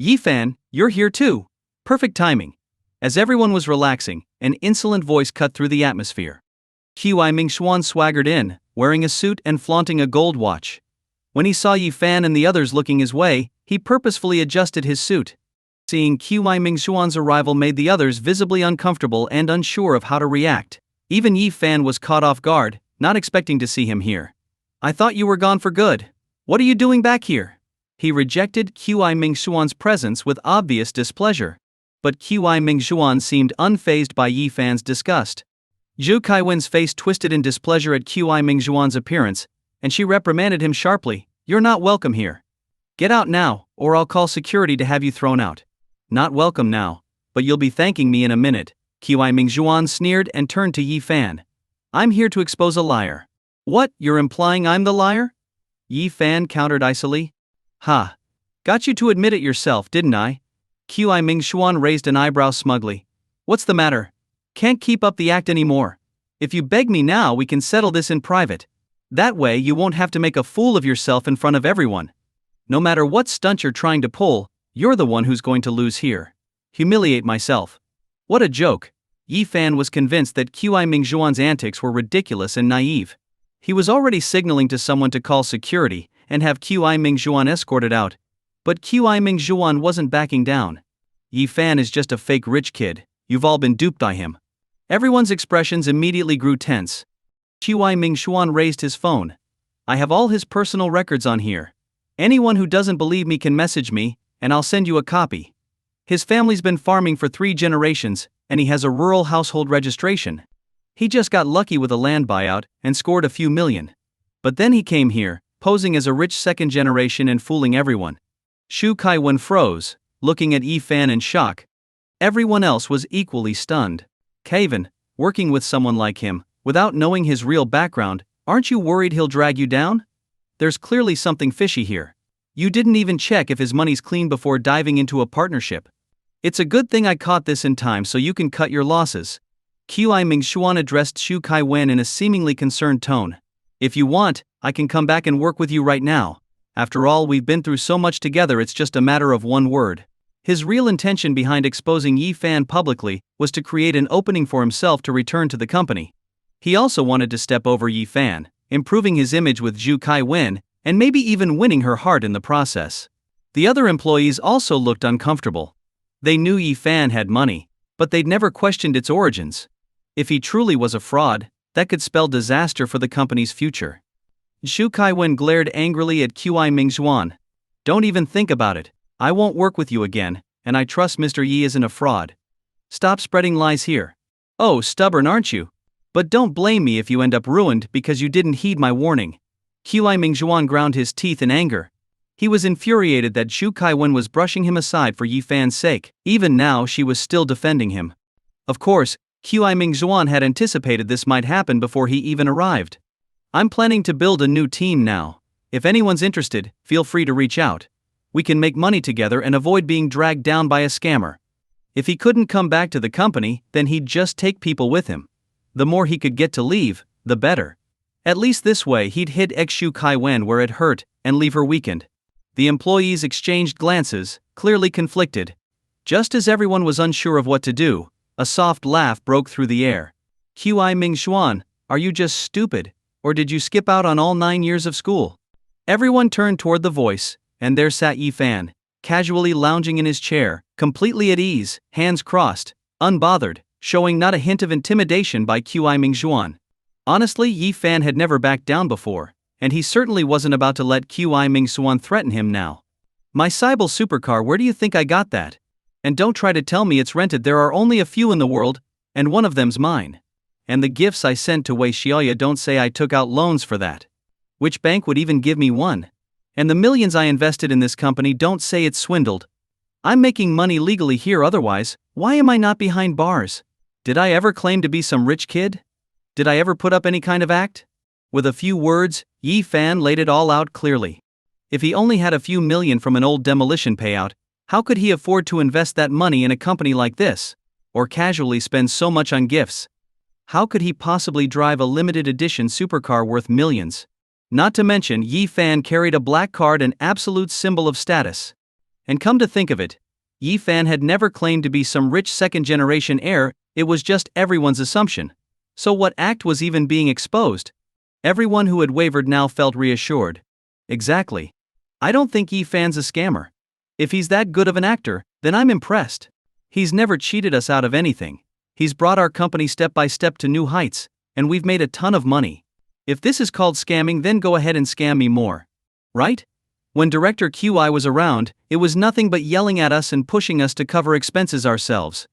Yi Fan, you're here too. Perfect timing. As everyone was relaxing, an insolent voice cut through the atmosphere. Qi Mingxuan swaggered in, wearing a suit and flaunting a gold watch. When he saw Yi Fan and the others looking his way, he purposefully adjusted his suit. Seeing Qi Mingxuan's arrival made the others visibly uncomfortable and unsure of how to react. Even Yi Fan was caught off guard, not expecting to see him here. I thought you were gone for good. What are you doing back here? He rejected Qi Mingxuan's presence with obvious displeasure. But Qi Mingxuan seemed unfazed by Yi Fan's disgust. Zhu Kaiwen's face twisted in displeasure at Qi Mingxuan's appearance, and she reprimanded him sharply. You're not welcome here. Get out now, or I'll call security to have you thrown out. Not welcome now, but you'll be thanking me in a minute, Qi Mingxuan sneered and turned to Yi Fan. I'm here to expose a liar. What, you're implying I'm the liar? Yi Fan countered icily. Ha. Got you to admit it yourself, didn't I? Qi Mingxuan raised an eyebrow smugly. What's the matter? Can't keep up the act anymore. If you beg me now, we can settle this in private. That way you won't have to make a fool of yourself in front of everyone. No matter what stunt you're trying to pull, you're the one who's going to lose here. Humiliate myself. What a joke. Yi Fan was convinced that Qi Mingxuan's antics were ridiculous and naive. He was already signaling to someone to call security and have Qi Mingxuan escorted out. But Qi Mingxuan wasn't backing down. Yi Fan is just a fake rich kid. You've all been duped by him. Everyone's expressions immediately grew tense. Qi Mingxuan raised his phone. I have all his personal records on here. Anyone who doesn't believe me can message me, and I'll send you a copy. His family's been farming for 3 generations, and he has a rural household registration. He just got lucky with a land buyout and scored a few million. But then he came here, posing as a rich second generation and fooling everyone. Zhu Kaiwen froze, looking at Yi Fan in shock. Everyone else was equally stunned. Kaiwen, working with someone like him, without knowing his real background, aren't you worried he'll drag you down? There's clearly something fishy here. You didn't even check if his money's clean before diving into a partnership. It's a good thing I caught this in time so you can cut your losses. Qi Mingxuan addressed Zhu Kaiwen in a seemingly concerned tone. If you want, I can come back and work with you right now. After all, we've been through so much together, it's just a matter of one word. His real intention behind exposing Yi Fan publicly was to create an opening for himself to return to the company. He also wanted to step over Yi Fan, improving his image with Zhu Kaiwen, and maybe even winning her heart in the process. The other employees also looked uncomfortable. They knew Yi Fan had money, but they'd never questioned its origins. If he truly was a fraud, that could spell disaster for the company's future. Zhu Kaiwen glared angrily at Qi Mingxuan. Don't even think about it. I won't work with you again, and I trust Mr. Yi isn't a fraud. Stop spreading lies here. Oh, stubborn aren't you? But don't blame me if you end up ruined because you didn't heed my warning. Qi Mingxuan ground his teeth in anger. He was infuriated that Zhu Kaiwen was brushing him aside for Yi Fan's sake. Even now she was still defending him. Of course, Qi Mingxuan had anticipated this might happen before he even arrived. I'm planning to build a new team now. If anyone's interested, feel free to reach out. We can make money together and avoid being dragged down by a scammer. If he couldn't come back to the company, then he'd just take people with him. The more he could get to leave, the better. At least this way he'd hit Zhu Kaiwen where it hurt, and leave her weakened. The employees exchanged glances, clearly conflicted. Just as everyone was unsure of what to do, a soft laugh broke through the air. Qi Mingxuan, are you just stupid, or did you skip out on all 9 years of school? Everyone turned toward the voice, and there sat Yi Fan, casually lounging in his chair, completely at ease, hands crossed, unbothered, showing not a hint of intimidation by Qi Mingxuan. Honestly, Yi Fan had never backed down before, and he certainly wasn't about to let Qi Mingxuan threaten him now. My Cybele supercar, where do you think I got that? And don't try to tell me it's rented, there are only a few in the world, and one of them's mine. And the gifts I sent to Wei Xiaoya, don't say I took out loans for that. Which bank would even give me one? And the millions I invested in this company, don't say it's swindled. I'm making money legally here, otherwise, why am I not behind bars? Did I ever claim to be some rich kid? Did I ever put up any kind of act? With a few words, Yi Fan laid it all out clearly. If he only had a few million from an old demolition payout, how could he afford to invest that money in a company like this? Or casually spend so much on gifts? How could he possibly drive a limited edition supercar worth millions? Not to mention, Yi Fan carried a black card, an absolute symbol of status. And come to think of it, Yi Fan had never claimed to be some rich second-generation heir, it was just everyone's assumption. So what act was even being exposed? Everyone who had wavered now felt reassured. Exactly. I don't think Yi Fan's a scammer. If he's that good of an actor, then I'm impressed. He's never cheated us out of anything. He's brought our company step by step to new heights, and we've made a ton of money. If this is called scamming, then go ahead and scam me more. Right? When Director QI was around, it was nothing but yelling at us and pushing us to cover expenses ourselves.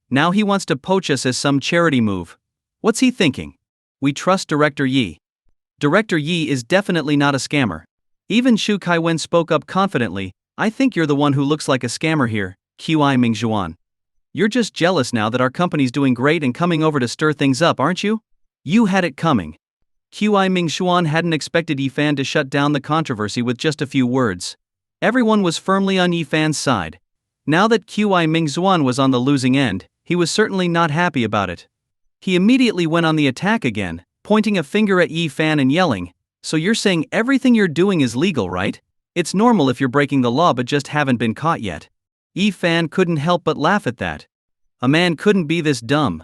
Now he wants to poach us as some charity move. What's he thinking? We trust Director Yi. Director Yi is definitely not a scammer. Even Shu Kaiwen spoke up confidently. I think you're the one who looks like a scammer here, QI Mingzhuan. You're just jealous now that our company's doing great and coming over to stir things up, aren't you? You had it coming. QI Mingzhuan hadn't expected Yi Fan to shut down the controversy with just a few words. Everyone was firmly on Yi Fan's side. Now that QI Mingzhuan was on the losing end, he was certainly not happy about it. He immediately went on the attack again, pointing a finger at Yi Fan and yelling, "So you're saying everything you're doing is legal, right? It's normal if you're breaking the law but just haven't been caught yet." Yi Fan couldn't help but laugh at that. A man couldn't be this dumb.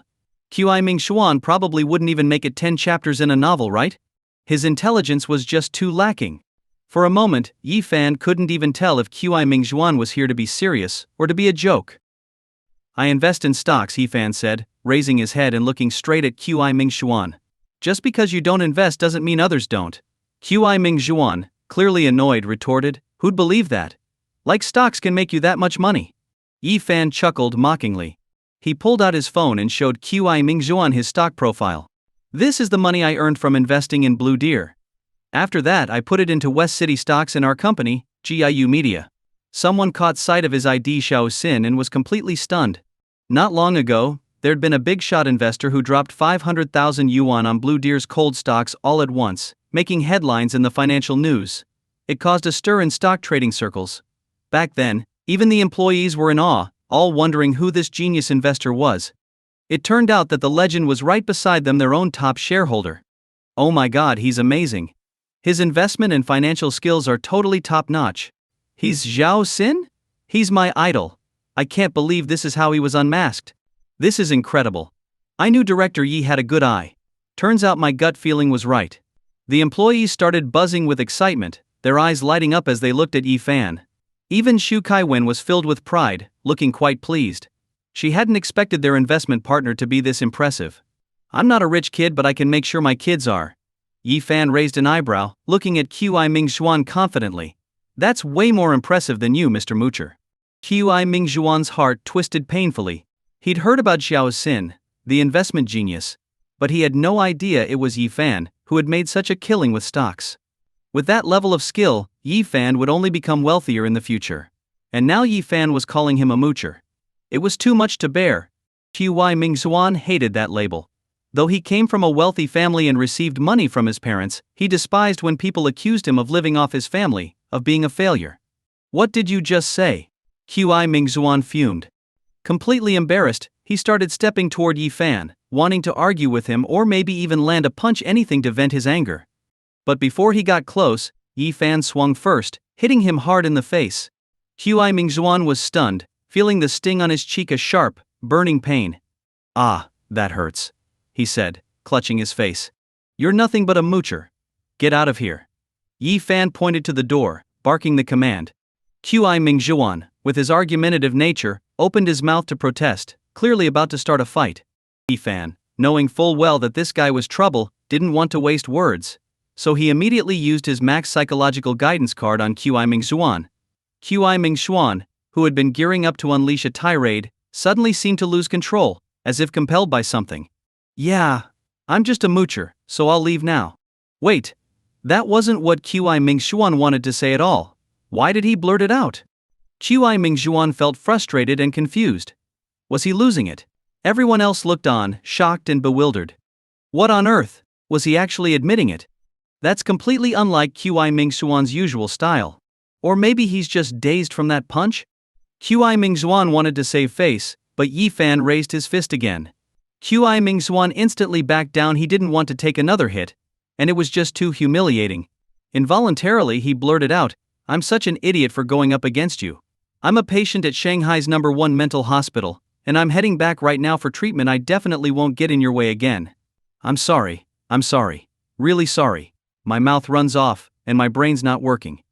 QI Mingxuan probably wouldn't even make it 10 chapters in a novel, right? His intelligence was just too lacking. For a moment, Yi Fan couldn't even tell if QI Mingxuan was here to be serious or to be a joke. "I invest in stocks," Yi Fan said, raising his head and looking straight at QI Mingxuan. "Just because you don't invest doesn't mean others don't." QI Mingxuan, clearly annoyed, retorted, "Who'd believe that? Like stocks can make you that much money." Yi Fan chuckled mockingly. He pulled out his phone and showed QI Mingzhuan his stock profile. "This is the money I earned from investing in Blue Deer. After that I put it into West City stocks in our company, GIU Media." Someone caught sight of his ID Xiao Xin and was completely stunned. Not long ago, there'd been a big shot investor who dropped 500,000 yuan on Blue Deer's cold stocks all at once, making headlines in the financial news. It caused a stir in stock trading circles. Back then, even the employees were in awe, all wondering who this genius investor was. It turned out that the legend was right beside them, their own top shareholder. "Oh my god, he's amazing. His investment and financial skills are totally top-notch. He's Xiao Xin? He's my idol. I can't believe this is how he was unmasked. This is incredible. I knew Director Yi had a good eye. Turns out my gut feeling was right." The employees started buzzing with excitement, their eyes lighting up as they looked at Yi Fan. Even Shu Kaiwen was filled with pride, looking quite pleased. She hadn't expected their investment partner to be this impressive. "I'm not a rich kid, but I can make sure my kids are." Yi Fan raised an eyebrow, looking at QI Mingxuan confidently. "That's way more impressive than you, Mr. Moocher." QI Mingxuan's heart twisted painfully. He'd heard about Xiao Xin, the investment genius, but he had no idea it was Yi Fan who had made such a killing with stocks. With that level of skill, Yi Fan would only become wealthier in the future. And now Yi Fan was calling him a moocher. It was too much to bear. QI Mingxuan hated that label. Though he came from a wealthy family and received money from his parents, he despised when people accused him of living off his family, of being a failure. "What did you just say?" QI Mingxuan fumed. Completely embarrassed, he started stepping toward Yi Fan, wanting to argue with him or maybe even land a punch, anything to vent his anger. But before he got close, Yi Fan swung first, hitting him hard in the face. QI Mingxuan was stunned, feeling the sting on his cheek, a sharp, burning pain. "Ah, that hurts," he said, clutching his face. "You're nothing but a moocher. Get out of here." Yi Fan pointed to the door, barking the command. QI Mingxuan, with his argumentative nature, opened his mouth to protest, clearly about to start a fight. Yi Fan, knowing full well that this guy was trouble, didn't want to waste words. So he immediately used his max psychological guidance card on QI Mingxuan. QI Mingxuan, who had been gearing up to unleash a tirade, suddenly seemed to lose control, as if compelled by something. "Yeah, I'm just a moocher, so I'll leave now." Wait, that wasn't what QI Mingxuan wanted to say at all. Why did he blurt it out? QI Mingxuan felt frustrated and confused. Was he losing it? Everyone else looked on, shocked and bewildered. What on earth? Was he actually admitting it? That's completely unlike QI Mingxuan's usual style. Or maybe he's just dazed from that punch? QI Mingxuan wanted to save face, but Yi Fan raised his fist again. QI Mingxuan instantly backed down. He didn't want to take another hit, and it was just too humiliating. Involuntarily he blurted out, "I'm such an idiot for going up against you. I'm a patient at Shanghai's #1 mental hospital, and I'm heading back right now for treatment. I definitely won't get in your way again. I'm sorry. Really sorry. My mouth runs off, and my brain's not working.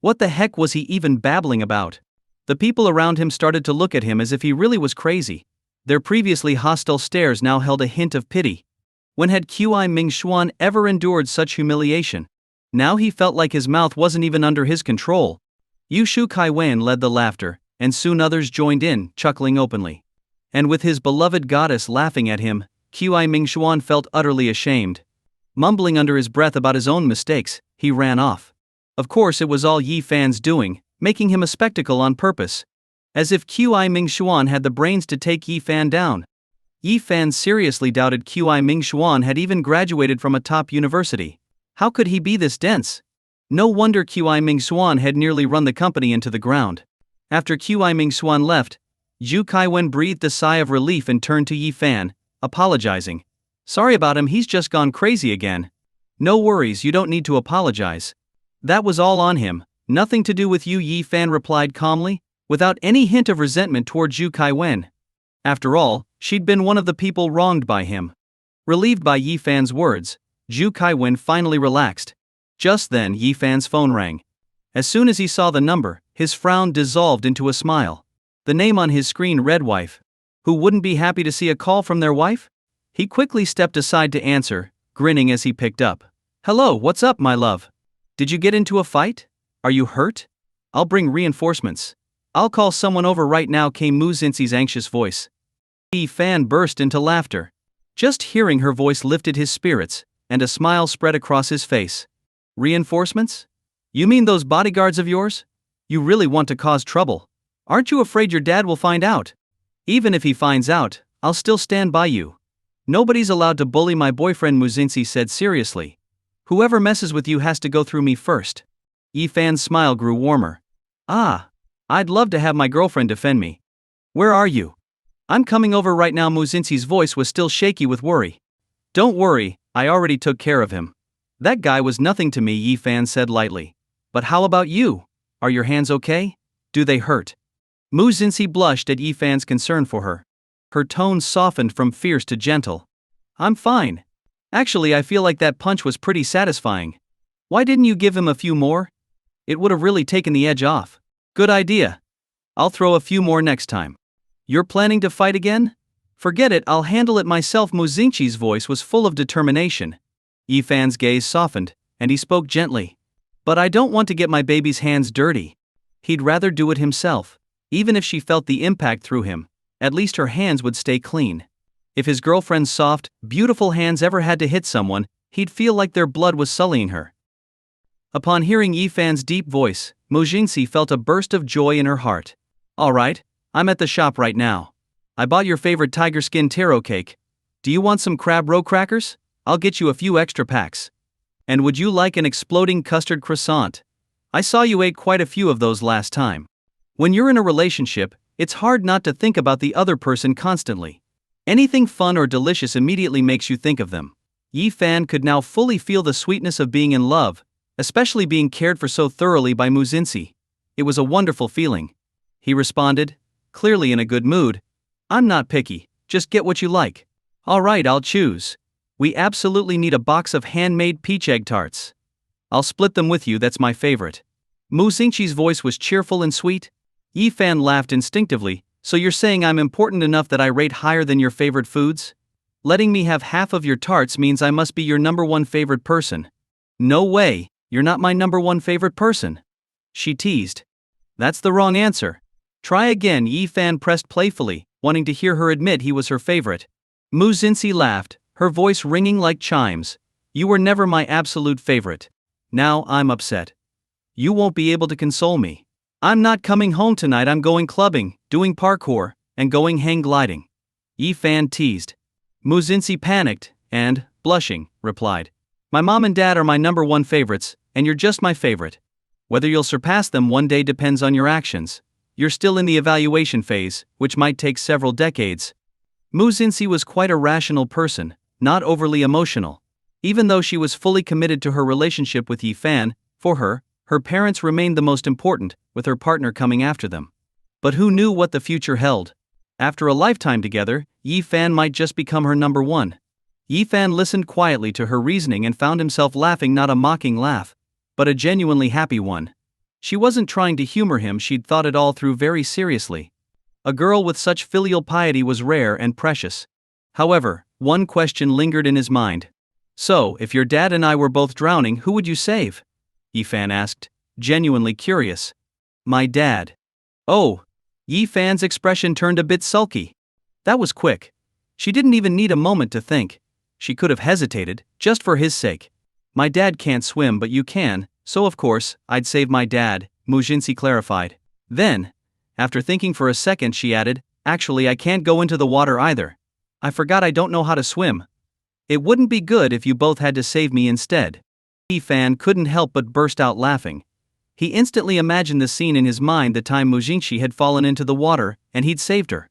What the heck was he even babbling about? The people around him started to look at him as if he really was crazy. Their previously hostile stares now held a hint of pity. When had Qi Mingxuan ever endured such humiliation? Now he felt like his mouth wasn't even under his control. Yushu Kaiwan led the laughter, and soon others joined in, chuckling openly. And with his beloved goddess laughing at him, Qi Mingxuan felt utterly ashamed. Mumbling under his breath about his own mistakes, he ran off. Of course it was all Yi Fan's doing, making him a spectacle on purpose. As if Qi Mingxuan had the brains to take Yi Fan down. Yi Fan seriously doubted Qi Mingxuan had even graduated from a top university. How could he be this dense? No wonder Qi Mingxuan had nearly run the company into the ground. After Qi Mingxuan left, Zhu Kaiwen breathed a sigh of relief and turned to Yi Fan, apologizing. Sorry about him, he's just gone crazy again. No worries, you don't need to apologize. That was all on him, nothing to do with you, Yi Fan replied calmly, without any hint of resentment toward Zhu Kaiwen. After all, she'd been one of the people wronged by him. Relieved by Yi Fan's words, Zhu Kaiwen finally relaxed. Just then Yi Fan's phone rang. As soon as he saw the number, his frown dissolved into a smile. The name on his screen read wife. Who wouldn't be happy to see a call from their wife? He quickly stepped aside to answer, grinning as he picked up. Hello, what's up, my love? Did you get into a fight? Are you hurt? I'll bring reinforcements. I'll call someone over right now, came Mu Xinxi's anxious voice. Yi Fan burst into laughter. Just hearing her voice lifted his spirits, and a smile spread across his face. Reinforcements? You mean those bodyguards of yours? You really want to cause trouble? Aren't you afraid your dad will find out? Even if he finds out, I'll still stand by you. Nobody's allowed to bully my boyfriend, Mu Xinxi said seriously. Whoever messes with you has to go through me first. Yi Fan's smile grew warmer. Ah, I'd love to have my girlfriend defend me. Where are you? I'm coming over right now. Mu Xinxi's voice was still shaky with worry. Don't worry, I already took care of him. That guy was nothing to me, Yi Fan said lightly. But how about you? Are your hands okay? Do they hurt? Mu Xinxi blushed at Yi Fan's concern for her. Her tone softened from fierce to gentle. I'm fine. Actually, I feel like that punch was pretty satisfying. Why didn't you give him a few more? It would have really taken the edge off. Good idea. I'll throw a few more next time. You're planning to fight again? Forget it, I'll handle it myself. Mu Xinxi's voice was full of determination. Yi Fan's gaze softened, and he spoke gently. But I don't want to get my baby's hands dirty. He'd rather do it himself. Even if she felt the impact through him, at least her hands would stay clean. If his girlfriend's soft, beautiful hands ever had to hit someone, he'd feel like their blood was sullying her. Upon hearing Yi Fan's deep voice, Mu Xinxi felt a burst of joy in her heart. Alright, I'm at the shop right now. I bought your favorite tiger skin taro cake. Do you want some crab roe crackers? I'll get you a few extra packs. And would you like an exploding custard croissant? I saw you ate quite a few of those last time. When you're in a relationship, it's hard not to think about the other person constantly. Anything fun or delicious immediately makes you think of them. Yi Fan could now fully feel the sweetness of being in love, especially being cared for so thoroughly by Mu Xinxi. It was a wonderful feeling. He responded, clearly in a good mood. I'm not picky, just get what you like. Alright, I'll choose. We absolutely need a box of handmade peach egg tarts. I'll split them with you, that's my favorite. Mu Xinxi's voice was cheerful and sweet. Yi Fan laughed instinctively. So you're saying I'm important enough that I rate higher than your favorite foods? Letting me have half of your tarts means I must be your #1 favorite person. No way, you're not my #1 favorite person. She teased. That's the wrong answer. Try again. Yi Fan pressed playfully, wanting to hear her admit he was her favorite. Mu Xinxi laughed, her voice ringing like chimes. You were never my absolute favorite. Now I'm upset. You won't be able to console me. I'm not coming home tonight, I'm going clubbing, doing parkour, and going hang gliding. Yi Fan teased. Mu Xinxi panicked, and, blushing, replied. My mom and dad are my #1 favorites, and you're just my favorite. Whether you'll surpass them one day depends on your actions. You're still in the evaluation phase, which might take several decades. Mu Xinxi was quite a rational person, not overly emotional. Even though she was fully committed to her relationship with Yi Fan, for her parents remained the most important, with her partner coming after them. But who knew what the future held? After a lifetime together, Yi Fan might just become her number one. Yi Fan listened quietly to her reasoning and found himself laughing, not a mocking laugh, but a genuinely happy one. She wasn't trying to humor him, she'd thought it all through very seriously. A girl with such filial piety was rare and precious. However, one question lingered in his mind. So, if your dad and I were both drowning, who would you save? Yi Fan asked, genuinely curious. My dad. Oh. Yi Fan's expression turned a bit sulky. That was quick. She didn't even need a moment to think. She could have hesitated, just for his sake. My dad can't swim, but you can, so of course, I'd save my dad, Mu Jinsi clarified. Then, after thinking for a second, she added, actually I can't go into the water either. I forgot I don't know how to swim. It wouldn't be good if you both had to save me instead. Yi Fan couldn't help but burst out laughing. He instantly imagined the scene in his mind, the time Mu Jinsi had fallen into the water, and he'd saved her.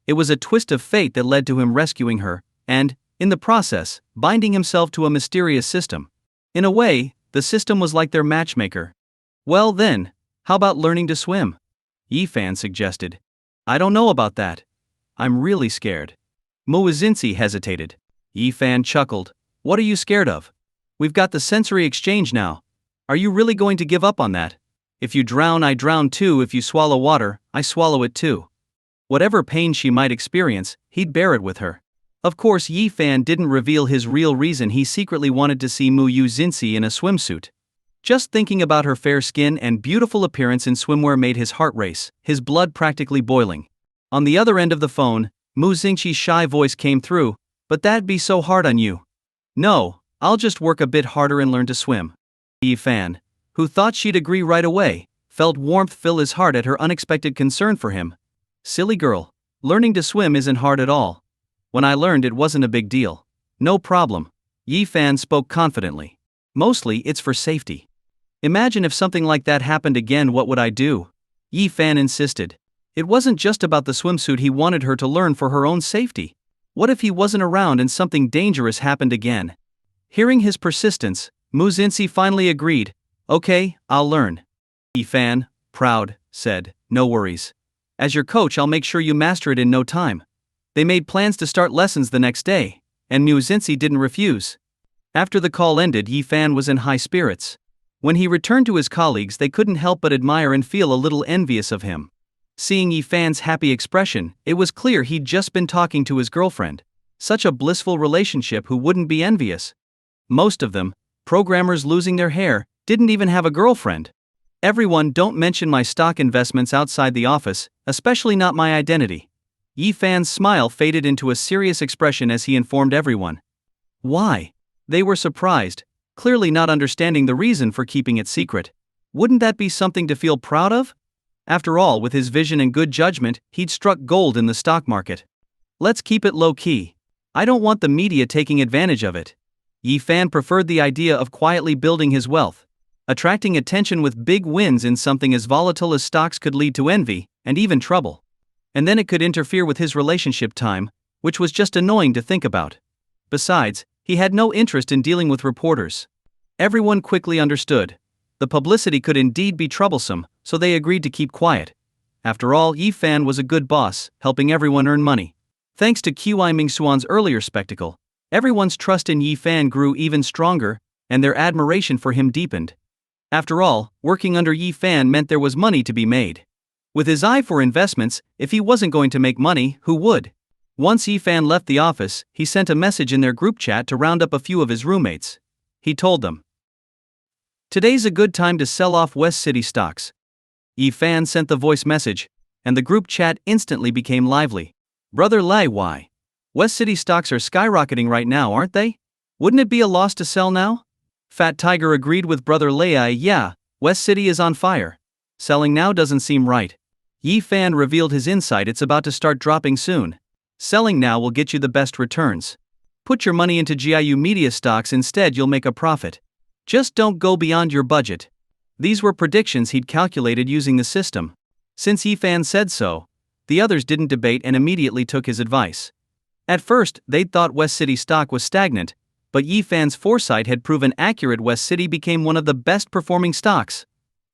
It was a twist of fate that led to him rescuing her, and, in the process, binding himself to a mysterious system. In a way, the system was like their matchmaker. Well then, how about learning to swim? Yi Fan suggested. I don't know about that. I'm really scared. Mu Jinsi hesitated. Yi Fan chuckled. What are you scared of? We've got the sensory exchange now. Are you really going to give up on that? If you drown, I drown too. If you swallow water, I swallow it too. Whatever pain she might experience, he'd bear it with her. Of course, Yi Fan didn't reveal his real reason. He secretly wanted to see Mu Jinsi in a swimsuit. Just thinking about her fair skin and beautiful appearance in swimwear made his heart race, his blood practically boiling. On the other end of the phone, Mu Jinsi's shy voice came through. But that'd be so hard on you. No, I'll just work a bit harder and learn to swim. Yi Fan, who thought she'd agree right away, felt warmth fill his heart at her unexpected concern for him. Silly girl, learning to swim isn't hard at all. When I learned, it wasn't a big deal. No problem. Yi Fan spoke confidently. Mostly it's for safety. Imagine if something like that happened again, what would I do? Yi Fan insisted. It wasn't just about the swimsuit, he wanted her to learn for her own safety. What if he wasn't around and something dangerous happened again? Hearing his persistence, Mu Jinsi finally agreed. Okay, I'll learn. Yi Fan, proud, said, no worries. As your coach, I'll make sure you master it in no time. They made plans to start lessons the next day, and Mu Jinsi didn't refuse. After the call ended, Yi Fan was in high spirits. When he returned to his colleagues, they couldn't help but admire and feel a little envious of him. Seeing Yi Fan's happy expression, it was clear he'd just been talking to his girlfriend. Such a blissful relationship, who wouldn't be envious? Most of them, programmers losing their hair, didn't even have a girlfriend. Everyone, don't mention my stock investments outside the office, especially not my identity. Yi Fan's smile faded into a serious expression as he informed everyone. Why? They were surprised, clearly not understanding the reason for keeping it secret. Wouldn't that be something to feel proud of? After all, with his vision and good judgment, he'd struck gold in the stock market. Let's keep it low-key. I don't want the media taking advantage of it. Yi Fan preferred the idea of quietly building his wealth. Attracting attention with big wins in something as volatile as stocks could lead to envy, and even trouble. And then it could interfere with his relationship time, which was just annoying to think about. Besides, he had no interest in dealing with reporters. Everyone quickly understood. The publicity could indeed be troublesome, so they agreed to keep quiet. After all, Yi Fan was a good boss, helping everyone earn money. Thanks to Qi Mingxuan's earlier spectacle, everyone's trust in Yi Fan grew even stronger, and their admiration for him deepened. After all, working under Yi Fan meant there was money to be made. With his eye for investments, if he wasn't going to make money, who would? Once Yi Fan left the office, he sent a message in their group chat to round up a few of his roommates. He told them, "Today's a good time to sell off West City stocks." Yi Fan sent the voice message, and the group chat instantly became lively. "Brother Lai, why? West City stocks are skyrocketing right now, aren't they? Wouldn't it be a loss to sell now?" Fat Tiger agreed with Brother Lai. "Yeah, West City is on fire. Selling now doesn't seem right." Yi Fan revealed his insight. "It's about to start dropping soon. Selling now will get you the best returns. Put your money into GIU Media stocks instead, you'll make a profit. Just don't go beyond your budget." These were predictions he'd calculated using the system. Since Yi Fan said so, the others didn't debate and immediately took his advice. At first, they'd thought West City stock was stagnant, but Yi Fan's foresight had proven accurate. West City became one of the best performing stocks.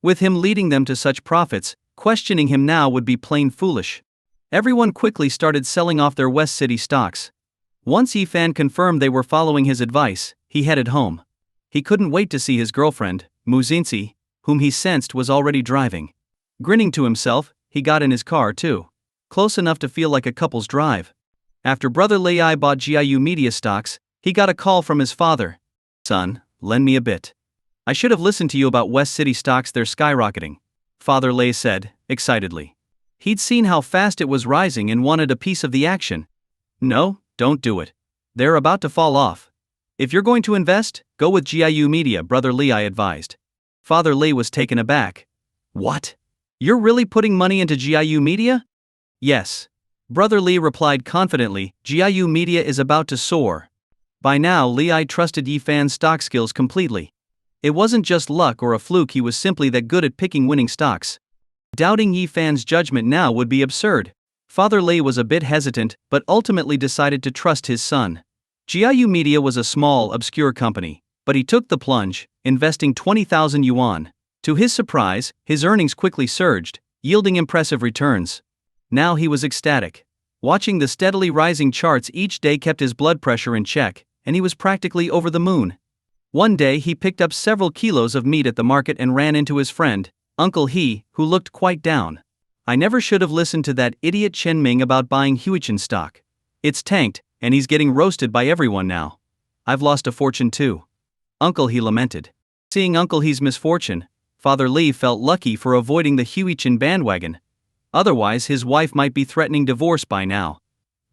With him leading them to such profits, Questioning him now would be plain foolish. Everyone quickly started selling off their West City stocks. Once Yifan confirmed they were following his advice, he headed home. He couldn't wait to see his girlfriend, Muzinsi, whom he sensed was already driving. Grinning to himself, he got in his car too. Close enough to feel like a couple's drive. After brother Lei bought GIU Media stocks, he got a call from his father. Son, lend me a bit. I should have listened to you about West City stocks, they're skyrocketing. Father Lei said, excitedly. He'd seen how fast it was rising and wanted a piece of the action. No, don't do it. They're about to fall off. If you're going to invest, go with GIU Media, brother Lei advised. Father Lei was taken aback. What? You're really putting money into GIU Media? Yes. Brother Lei replied confidently, GIU Media is about to soar. By now Lei trusted Yifan's stock skills completely. It wasn't just luck or a fluke, he was simply that good at picking winning stocks. Doubting Yifan's judgment now would be absurd. Father Lei was a bit hesitant, but ultimately decided to trust his son. GIU Media was a small, obscure company, but he took the plunge, investing 20,000 yuan. To his surprise, his earnings quickly surged, yielding impressive returns. Now he was ecstatic. Watching the steadily rising charts each day kept his blood pressure in check, and he was practically over the moon. One day he picked up several kilos of meat at the market and ran into his friend, Uncle He, who looked quite down. I never should have listened to that idiot Chen Ming about buying Huichin stock. It's tanked, and he's getting roasted by everyone now. I've lost a fortune too. Uncle He lamented. Seeing Uncle He's misfortune, Father Lei felt lucky for avoiding the Huichin bandwagon. Otherwise his wife might be threatening divorce by now.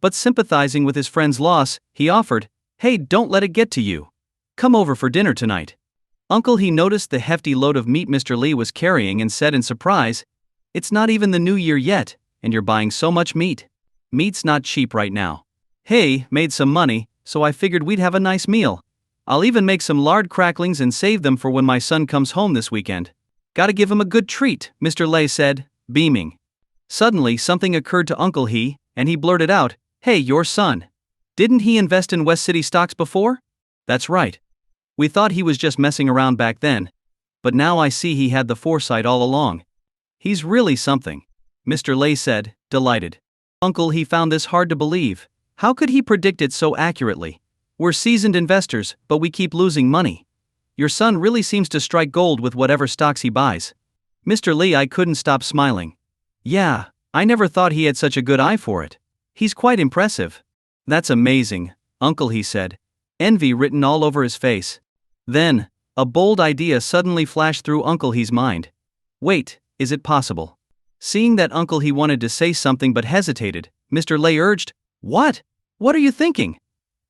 But sympathizing with his friend's loss, he offered, hey, don't let it get to you. Come over for dinner tonight. Uncle He noticed the hefty load of meat Mr. Lei was carrying and said in surprise, it's not even the new year yet, and you're buying so much meat. Meat's not cheap right now. Hey, made some money, so I figured we'd have a nice meal. I'll even make some lard cracklings and save them for when my son comes home this weekend. Gotta give him a good treat, Mr. Lei said, beaming. Suddenly something occurred to Uncle He, and he blurted out, hey, your son. Didn't he invest in West City stocks before? That's right. We thought he was just messing around back then. But now I see he had the foresight all along. He's really something, Mr. Lei said, delighted. Uncle He found this hard to believe. How could he predict it so accurately? We're seasoned investors, but we keep losing money. Your son really seems to strike gold with whatever stocks he buys. Mr. Lei couldn't stop smiling. Yeah, I never thought he had such a good eye for it. He's quite impressive. That's amazing, Uncle He said, envy written all over his face. Then, a bold idea suddenly flashed through Uncle He's mind. Wait, is it possible? Seeing that Uncle He wanted to say something but hesitated, Mr. Lei urged, What? What are you thinking?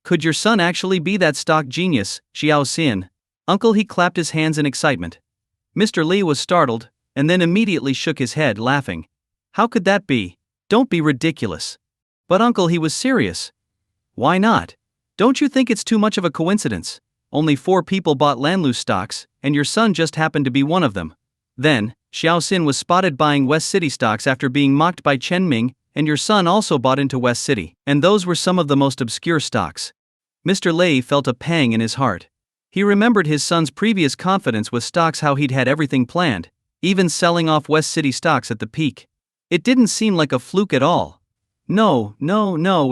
Could your son actually be that stock genius, Xiao Xin? Uncle He clapped his hands in excitement. Mr. Lei was startled, and then immediately shook his head, laughing. How could that be? Don't be ridiculous. But Uncle He was serious. Why not? Don't you think it's too much of a coincidence? Only 4 people bought Lanlu stocks, and your son just happened to be one of them. Then, Xiao Xin was spotted buying West City stocks after being mocked by Chen Ming, and your son also bought into West City, and those were some of the most obscure stocks. Mr. Lei felt a pang in his heart. He remembered his son's previous confidence with stocks, how he'd had everything planned, even selling off West City stocks at the peak. It didn't seem like a fluke at all. No,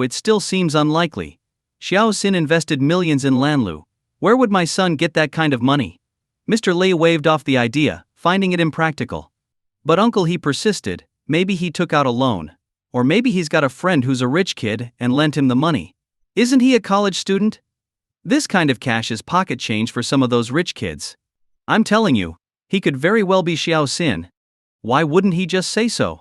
it still seems unlikely. Xiao Xin invested millions in Lanlu. Where would my son get that kind of money? Mr. Lei waved off the idea, finding it impractical. But Uncle He persisted, maybe he took out a loan. Or maybe he's got a friend who's a rich kid and lent him the money. Isn't he a college student? This kind of cash is pocket change for some of those rich kids. I'm telling you, he could very well be Xiao Xin. Why wouldn't he just say so?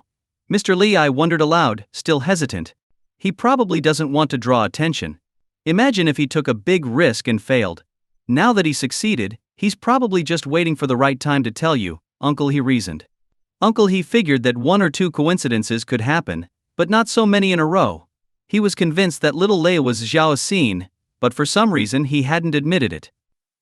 Mr. Lei wondered aloud, still hesitant. He probably doesn't want to draw attention. Imagine if he took a big risk and failed. Now that he succeeded, he's probably just waiting for the right time to tell you, Uncle He reasoned. Uncle He figured that 1 or 2 coincidences could happen, but not so many in a row. He was convinced that little Lei was Xiao Xin, but for some reason he hadn't admitted it.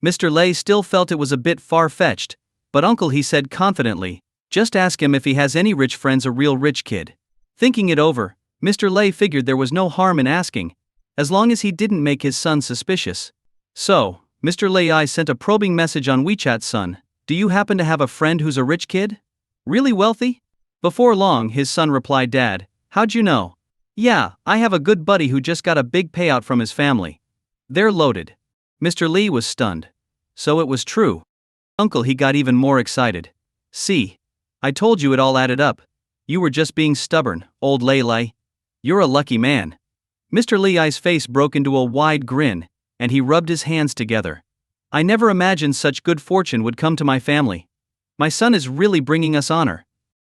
Mr. Lei still felt it was a bit far-fetched, but Uncle He said confidently, just ask him if he has any rich friends, a real rich kid. Thinking it over, Mr. Lei figured there was no harm in asking, as long as he didn't make his son suspicious. So, Mr. Lei sent a probing message on WeChat. Son, do you happen to have a friend who's a rich kid? Really wealthy? Before long, his son replied, "Dad, how'd you know?" "Yeah, I have a good buddy who just got a big payout from his family. They're loaded." Mr. Lee was stunned. So it was true. Uncle, he got even more excited. "See? I told you it all added up. You were just being stubborn, old Lei. You're a lucky man." Mr. Lee's face broke into a wide grin, and he rubbed his hands together. "I never imagined such good fortune would come to my family. My son is really bringing us honor.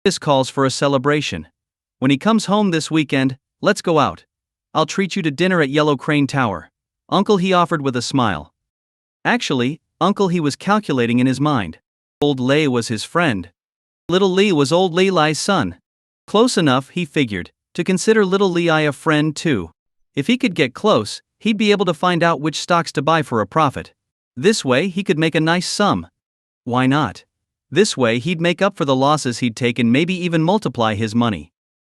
This calls for a celebration. When he comes home this weekend, let's go out. I'll treat you to dinner at Yellow Crane Tower." Uncle, he offered with a smile. Actually, Uncle, he was calculating in his mind. Old Lei was his friend. Little Lee was old Lei's son. Close enough, he figured, to consider little Lee a friend too. If he could get close, he'd be able to find out which stocks to buy for a profit. This way he could make a nice sum. Why not? This way he'd make up for the losses he'd taken, maybe even multiply his money.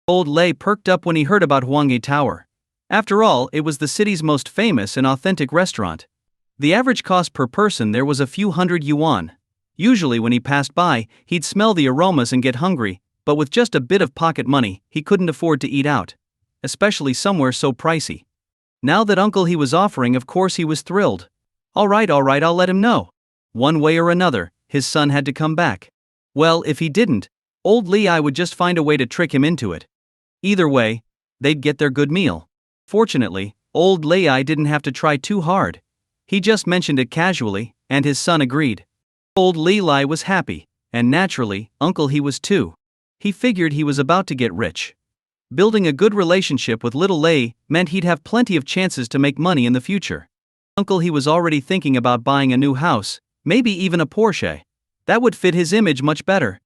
Old Lei perked up when he heard about Hwanghae Tower. After all, it was the city's most famous and authentic restaurant. The average cost per person there was a few hundred yuan. Usually when he passed by, he'd smell the aromas and get hungry, but with just a bit of pocket money, he couldn't afford to eat out. Especially somewhere so pricey. Now that Uncle he was offering, of course he was thrilled. All right, I'll let him know. One way or another, his son had to come back. Well, if he didn't, old Lei would just find a way to trick him into it. Either way, they'd get their good meal. Fortunately, old Lei didn't have to try too hard. He just mentioned it casually, and his son agreed. Old Lei was happy, and naturally, Uncle he was too. He figured he was about to get rich. Building a good relationship with little Lei meant he'd have plenty of chances to make money in the future. Uncle he was already thinking about buying a new house, maybe even a Porsche. That would fit his image much better.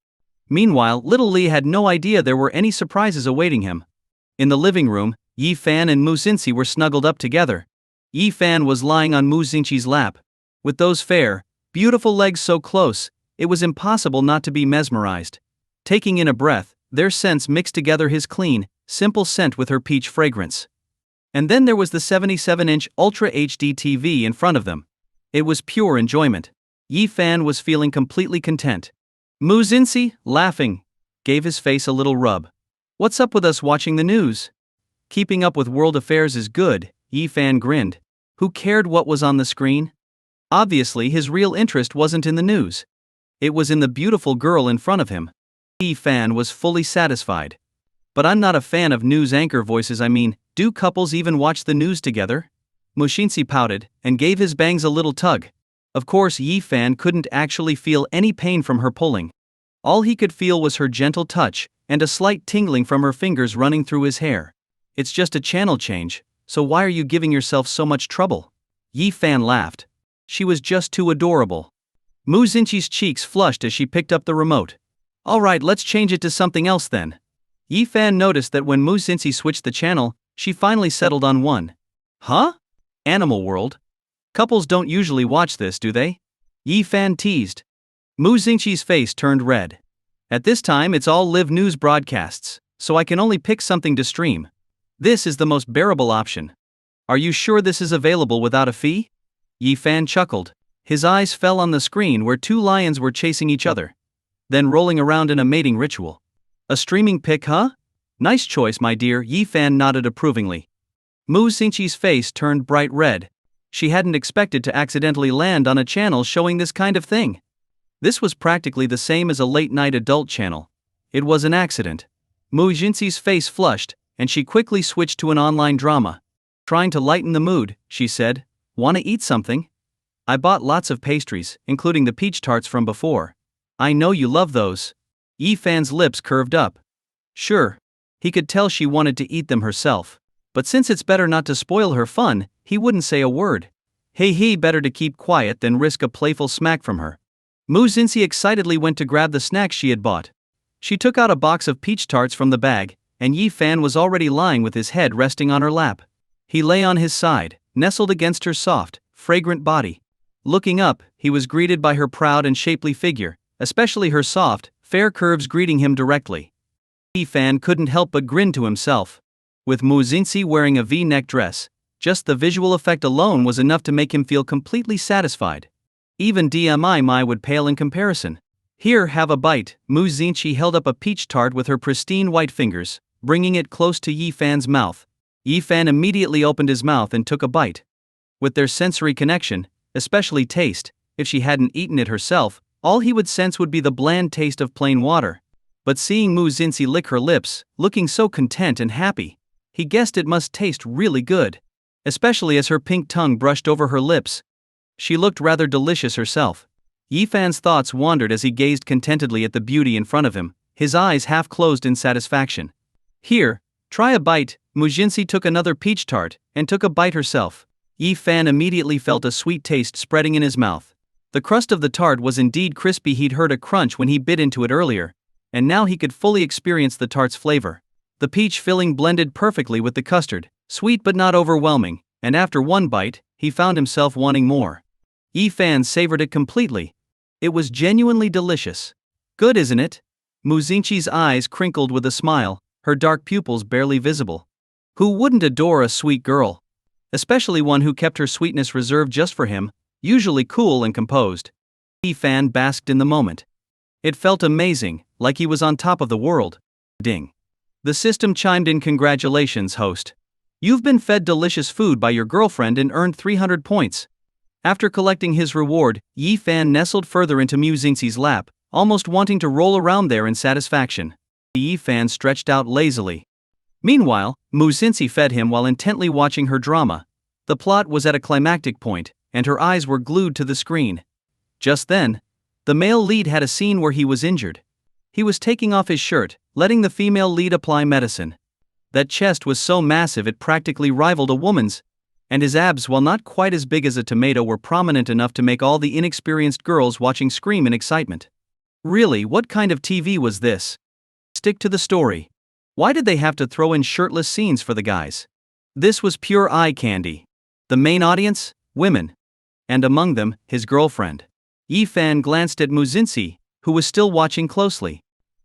Meanwhile, little Lee had no idea there were any surprises awaiting him. In the living room, Yi Fan and Mu Xinxi were snuggled up together. Yi Fan was lying on Mu Xinxi's lap. With those fair, beautiful legs so close, it was impossible not to be mesmerized. Taking in a breath, their scents mixed together, his clean, simple scent with her peach fragrance. And then there was the 77-inch Ultra HD TV in front of them. It was pure enjoyment. Yi Fan was feeling completely content. Mu Xinxi, laughing, gave his face a little rub. "What's up with us watching the news?" "Keeping up with world affairs is good," Yi Fan grinned. Who cared what was on the screen? Obviously his real interest wasn't in the news. It was in the beautiful girl in front of him. Yi Fan was fully satisfied. "But I'm not a fan of news anchor voices. I mean, do couples even watch the news together?" Mu Xinxi pouted, and gave his bangs a little tug. Of course Yi Fan couldn't actually feel any pain from her pulling. All he could feel was her gentle touch, and a slight tingling from her fingers running through his hair. "It's just a channel change, so why are you giving yourself so much trouble?" Yi Fan laughed. She was just too adorable. Mu Xinxi's cheeks flushed as she picked up the remote. "All right, let's change it to something else then." Yi Fan noticed that when Mu Xinxi switched the channel, she finally settled on one. "Huh? Animal World? Couples don't usually watch this, do they?" Yi Fan teased. Mu Xinxi's face turned red. "At this time it's all live news broadcasts, so I can only pick something to stream. This is the most bearable option. Are you sure this is available without a fee?" Yi Fan chuckled. His eyes fell on the screen where two lions were chasing each other, then rolling around in a mating ritual. "A streaming pic, huh? Nice choice, my dear." Yi Fan nodded approvingly. Mu Xinxi's face turned bright red. She hadn't expected to accidentally land on a channel showing this kind of thing. This was practically the same as a late-night adult channel. It was an accident. Mu Xinxi's face flushed, and she quickly switched to an online drama. "Trying to lighten the mood," she said. "Wanna eat something? I bought lots of pastries, including the peach tarts from before. I know you love those." Yi Fan's lips curved up. Sure. He could tell she wanted to eat them herself. But since it's better not to spoil her fun, he wouldn't say a word. He better to keep quiet than risk a playful smack from her. Mu Xinxi excitedly went to grab the snacks she had bought. She took out a box of peach tarts from the bag, and Yi Fan was already lying with his head resting on her lap. He lay on his side, nestled against her soft, fragrant body. Looking up, he was greeted by her proud and shapely figure, especially her soft, fair curves greeting him directly. Yi Fan couldn't help but grin to himself. With Mu Xinxi wearing a V-neck dress, just the visual effect alone was enough to make him feel completely satisfied. Even DMI would pale in comparison. Here, have a bite. Mu Xinqi held up a peach tart with her pristine white fingers, bringing it close to Yi Fan's mouth. Yi Fan immediately opened his mouth and took a bite. With their sensory connection, especially taste, if she hadn't eaten it herself, all he would sense would be the bland taste of plain water. But seeing Mu Xinqi lick her lips, looking so content and happy, he guessed it must taste really good. Especially as her pink tongue brushed over her lips. She looked rather delicious herself. Yi Fan's thoughts wandered as he gazed contentedly at the beauty in front of him, his eyes half closed in satisfaction. Here, try a bite. Mu Xinqi took another peach tart, and took a bite herself. Yi Fan immediately felt a sweet taste spreading in his mouth. The crust of the tart was indeed crispy. He'd heard a crunch when he bit into it earlier, and now he could fully experience the tart's flavor. The peach filling blended perfectly with the custard, sweet but not overwhelming, and after one bite, he found himself wanting more. Yi Fan savored it completely. It was genuinely delicious. Good, isn't it? Mu Xinqi's eyes crinkled with a smile, her dark pupils barely visible. Who wouldn't adore a sweet girl? Especially one who kept her sweetness reserved just for him, usually cool and composed. Yi Fan basked in the moment. It felt amazing, like he was on top of the world. Ding. The system chimed in. Congratulations, host. You've been fed delicious food by your girlfriend and earned 300 points. After collecting his reward, Yi Fan nestled further into Mu Xinqi's lap, almost wanting to roll around there in satisfaction. Yi Fan stretched out lazily. Meanwhile, Mu Xinqi fed him while intently watching her drama. The plot was at a climactic point, and her eyes were glued to the screen. Just then, the male lead had a scene where he was injured. He was taking off his shirt, letting the female lead apply medicine. That chest was so massive it practically rivaled a woman's, and his abs, while not quite as big as a tomato, were prominent enough to make all the inexperienced girls watching scream in excitement. Really, what kind of TV was this? Stick to the story. Why did they have to throw in shirtless scenes for the guys? This was pure eye candy. The main audience? Women. And among them, his girlfriend. Yi Fan glanced at Mu Xinqi, who was still watching closely.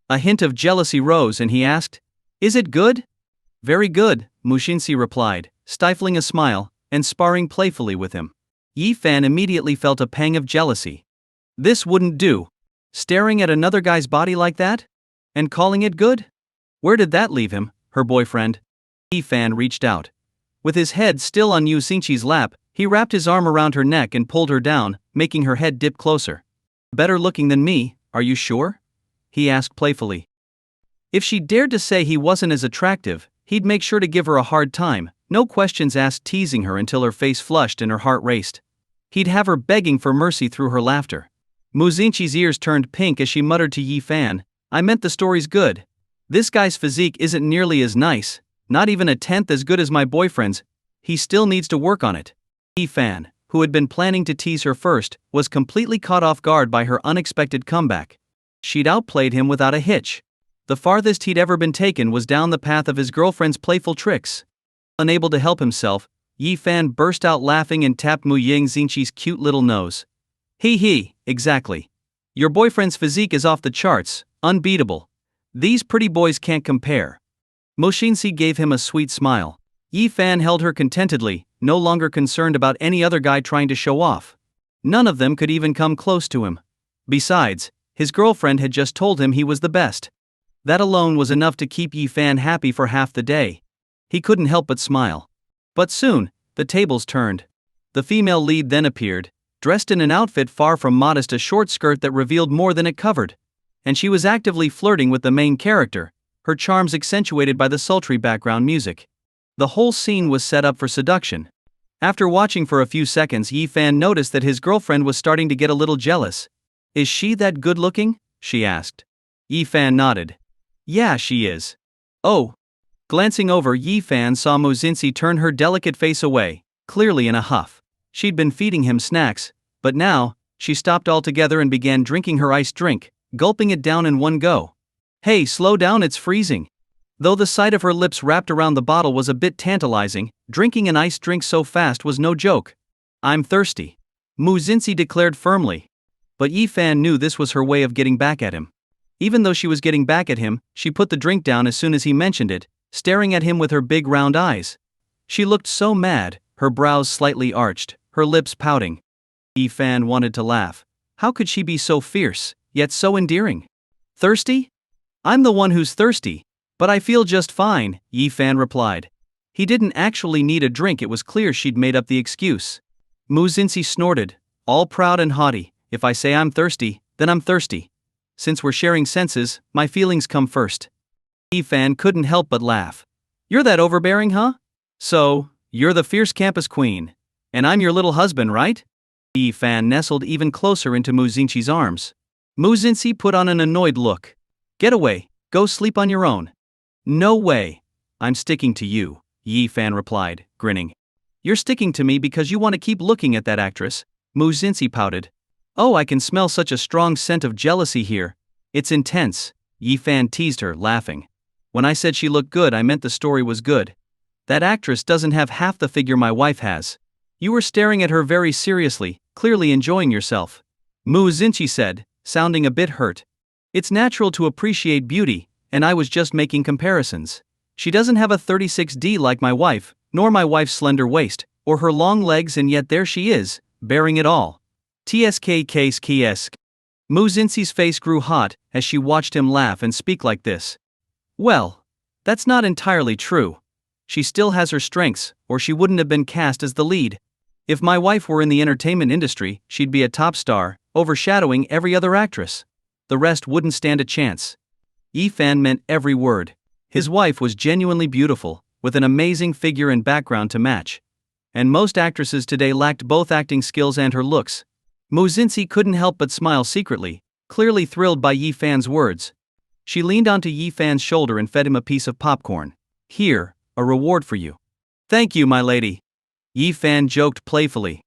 A hint of jealousy rose and he asked, "Is it good?" "Very good," Mu Xinqi replied, stifling a smile, and sparring playfully with him. Yi Fan immediately felt a pang of jealousy. This wouldn't do. Staring at another guy's body like that? And calling it good? Where did that leave him, her boyfriend? Yi Fan reached out. With his head still on Mu Xinqi's lap, he wrapped his arm around her neck and pulled her down, making her head dip closer. "Better looking than me, are you sure?" he asked playfully. If she dared to say he wasn't as attractive, he'd make sure to give her a hard time, no questions asked, teasing her until her face flushed and her heart raced. He'd have her begging for mercy through her laughter. Mu Xinqi's ears turned pink as she muttered to Yi Fan, "I meant the story's good. This guy's physique isn't nearly as nice, not even a tenth as good as my boyfriend's. He still needs to work on it." Yi Fan, who had been planning to tease her first, was completely caught off guard by her unexpected comeback. She'd outplayed him without a hitch. The farthest he'd ever been taken was down the path of his girlfriend's playful tricks. Unable to help himself, Yi Fan burst out laughing and tapped Mu Xinqi's cute little nose. "He, exactly. Your boyfriend's physique is off the charts, unbeatable. These pretty boys can't compare." Mu Xinqi gave him a sweet smile. Yi Fan held her contentedly, no longer concerned about any other guy trying to show off. None of them could even come close to him. Besides, his girlfriend had just told him he was the best. That alone was enough to keep Yi Fan happy for half the day. He couldn't help but smile. But soon, the tables turned. The female lead then appeared, dressed in an outfit far from modest, a short skirt that revealed more than it covered. And she was actively flirting with the main character, her charms accentuated by the sultry background music. The whole scene was set up for seduction. After watching for a few seconds, Yi Fan noticed that his girlfriend was starting to get a little jealous. "Is she that good looking?" she asked. Yi Fan nodded. "Yeah, she is." "Oh." Glancing over, Yi Fan saw Mu Xinqi turn her delicate face away, clearly in a huff. She'd been feeding him snacks, but now, she stopped altogether and began drinking her iced drink, gulping it down in one go. "Hey, slow down, it's freezing." Though the sight of her lips wrapped around the bottle was a bit tantalizing, drinking an iced drink so fast was no joke. "I'm thirsty," Mu Xinqi declared firmly. But Yi Fan knew this was her way of getting back at him. Even though she was getting back at him, she put the drink down as soon as he mentioned it, staring at him with her big round eyes. She looked so mad, her brows slightly arched, her lips pouting. Yi Fan wanted to laugh. How could she be so fierce, yet so endearing. Thirsty? I'm the one who's thirsty, but I feel just fine, Yi Fan replied. He didn't actually need a drink, it was clear she'd made up the excuse. Mu Xinxi snorted, all proud and haughty, if I say I'm thirsty, then I'm thirsty. Since we're sharing senses, my feelings come first. Yi Fan couldn't help but laugh. You're that overbearing, huh? So, you're the fierce campus queen. And I'm your little husband, right? Yi Fan nestled even closer into Mu Xinxi's arms. Mu Xinxi put on an annoyed look. Get away, go sleep on your own. No way. I'm sticking to you, Yi Fan replied, grinning. You're sticking to me because you want to keep looking at that actress, Mu Xinxi pouted. Oh, I can smell such a strong scent of jealousy here. It's intense, Yi Fan teased her, laughing. When I said she looked good, I meant the story was good. That actress doesn't have half the figure my wife has. You were staring at her very seriously, clearly enjoying yourself. Mu Xinxi said, sounding a bit hurt. It's natural to appreciate beauty, and I was just making comparisons. She doesn't have a 36D like my wife, nor my wife's slender waist, or her long legs, and yet there she is, bearing it all. Tsk case kiesk. Mu Xinxi's face grew hot as she watched him laugh and speak like this. Well, that's not entirely true. She still has her strengths, or she wouldn't have been cast as the lead. If my wife were in the entertainment industry, she'd be a top star, overshadowing every other actress. The rest wouldn't stand a chance. Yi Fan meant every word. His wife was genuinely beautiful, with an amazing figure and background to match. And most actresses today lacked both acting skills and her looks. Mu Xinxi couldn't help but smile secretly, clearly thrilled by Yi Fan's words. She leaned onto Yi Fan's shoulder and fed him a piece of popcorn. Here, a reward for you. Thank you, my lady. Yi Fan joked playfully.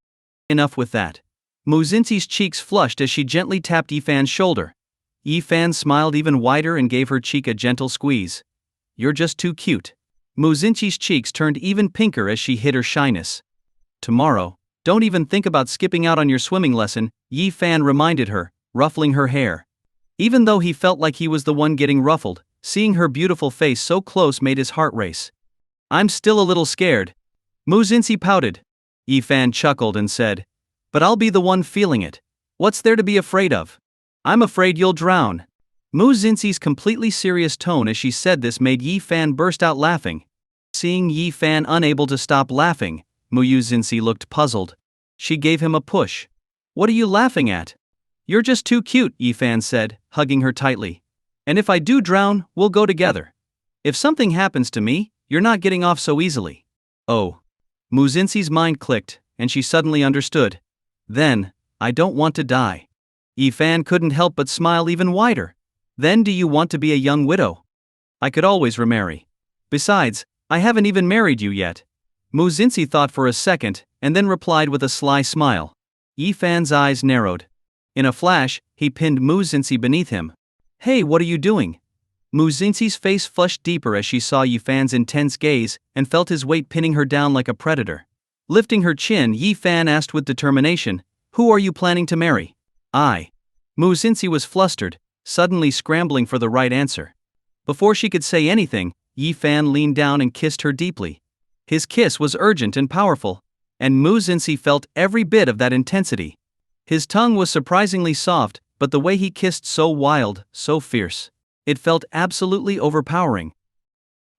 Enough with that. Mu Xinxi's cheeks flushed as she gently tapped Yi Fan's shoulder. Yi Fan smiled even wider and gave her cheek a gentle squeeze. You're just too cute. Mu Xinxi's cheeks turned even pinker as she hid her shyness. Tomorrow, don't even think about skipping out on your swimming lesson, Yi Fan reminded her, ruffling her hair. Even though he felt like he was the one getting ruffled, seeing her beautiful face so close made his heart race. I'm still a little scared. Mu Xinxi pouted. Yi Fan chuckled and said, but I'll be the one feeling it. What's there to be afraid of? I'm afraid you'll drown. Mu Xinxi's completely serious tone as she said this made Yi Fan burst out laughing. Seeing Yi Fan unable to stop laughing, Mu Xinxi looked puzzled. She gave him a push. What are you laughing at? You're just too cute, Yi Fan said, hugging her tightly. And if I do drown, we'll go together. If something happens to me, you're not getting off so easily. Oh. Mu Xinxi's mind clicked, and she suddenly understood. Then, I don't want to die. Yi Fan couldn't help but smile even wider. Then do you want to be a young widow? I could always remarry. Besides, I haven't even married you yet. Mu Xinxi thought for a second, and then replied with a sly smile. Yi Fan's eyes narrowed. In a flash, he pinned Mu Xinxi beneath him. Hey, what are you doing? Mu Xinxi's face flushed deeper as she saw Yi Fan's intense gaze and felt his weight pinning her down like a predator. Lifting her chin, Yi Fan asked with determination, who are you planning to marry? I. Mu Xinxi was flustered, suddenly scrambling for the right answer. Before she could say anything, Yi Fan leaned down and kissed her deeply. His kiss was urgent and powerful, and Mu Xinxi felt every bit of that intensity. His tongue was surprisingly soft, but the way he kissed so wild, so fierce. It felt absolutely overpowering.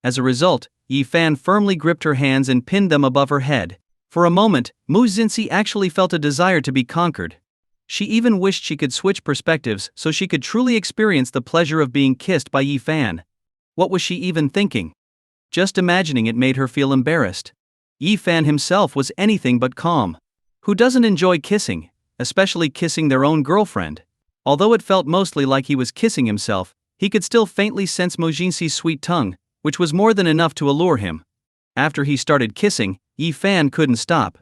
As a result, Yi Fan firmly gripped her hands and pinned them above her head. For a moment, Mu Xinxi actually felt a desire to be conquered. She even wished she could switch perspectives so she could truly experience the pleasure of being kissed by Yi Fan. What was she even thinking? Just imagining it made her feel embarrassed. Yi Fan himself was anything but calm. Who doesn't enjoy kissing, especially kissing their own girlfriend? Although it felt mostly like he was kissing himself, he could still faintly sense Mu Xinxi's sweet tongue, which was more than enough to allure him. After he started kissing, Yi Fan couldn't stop.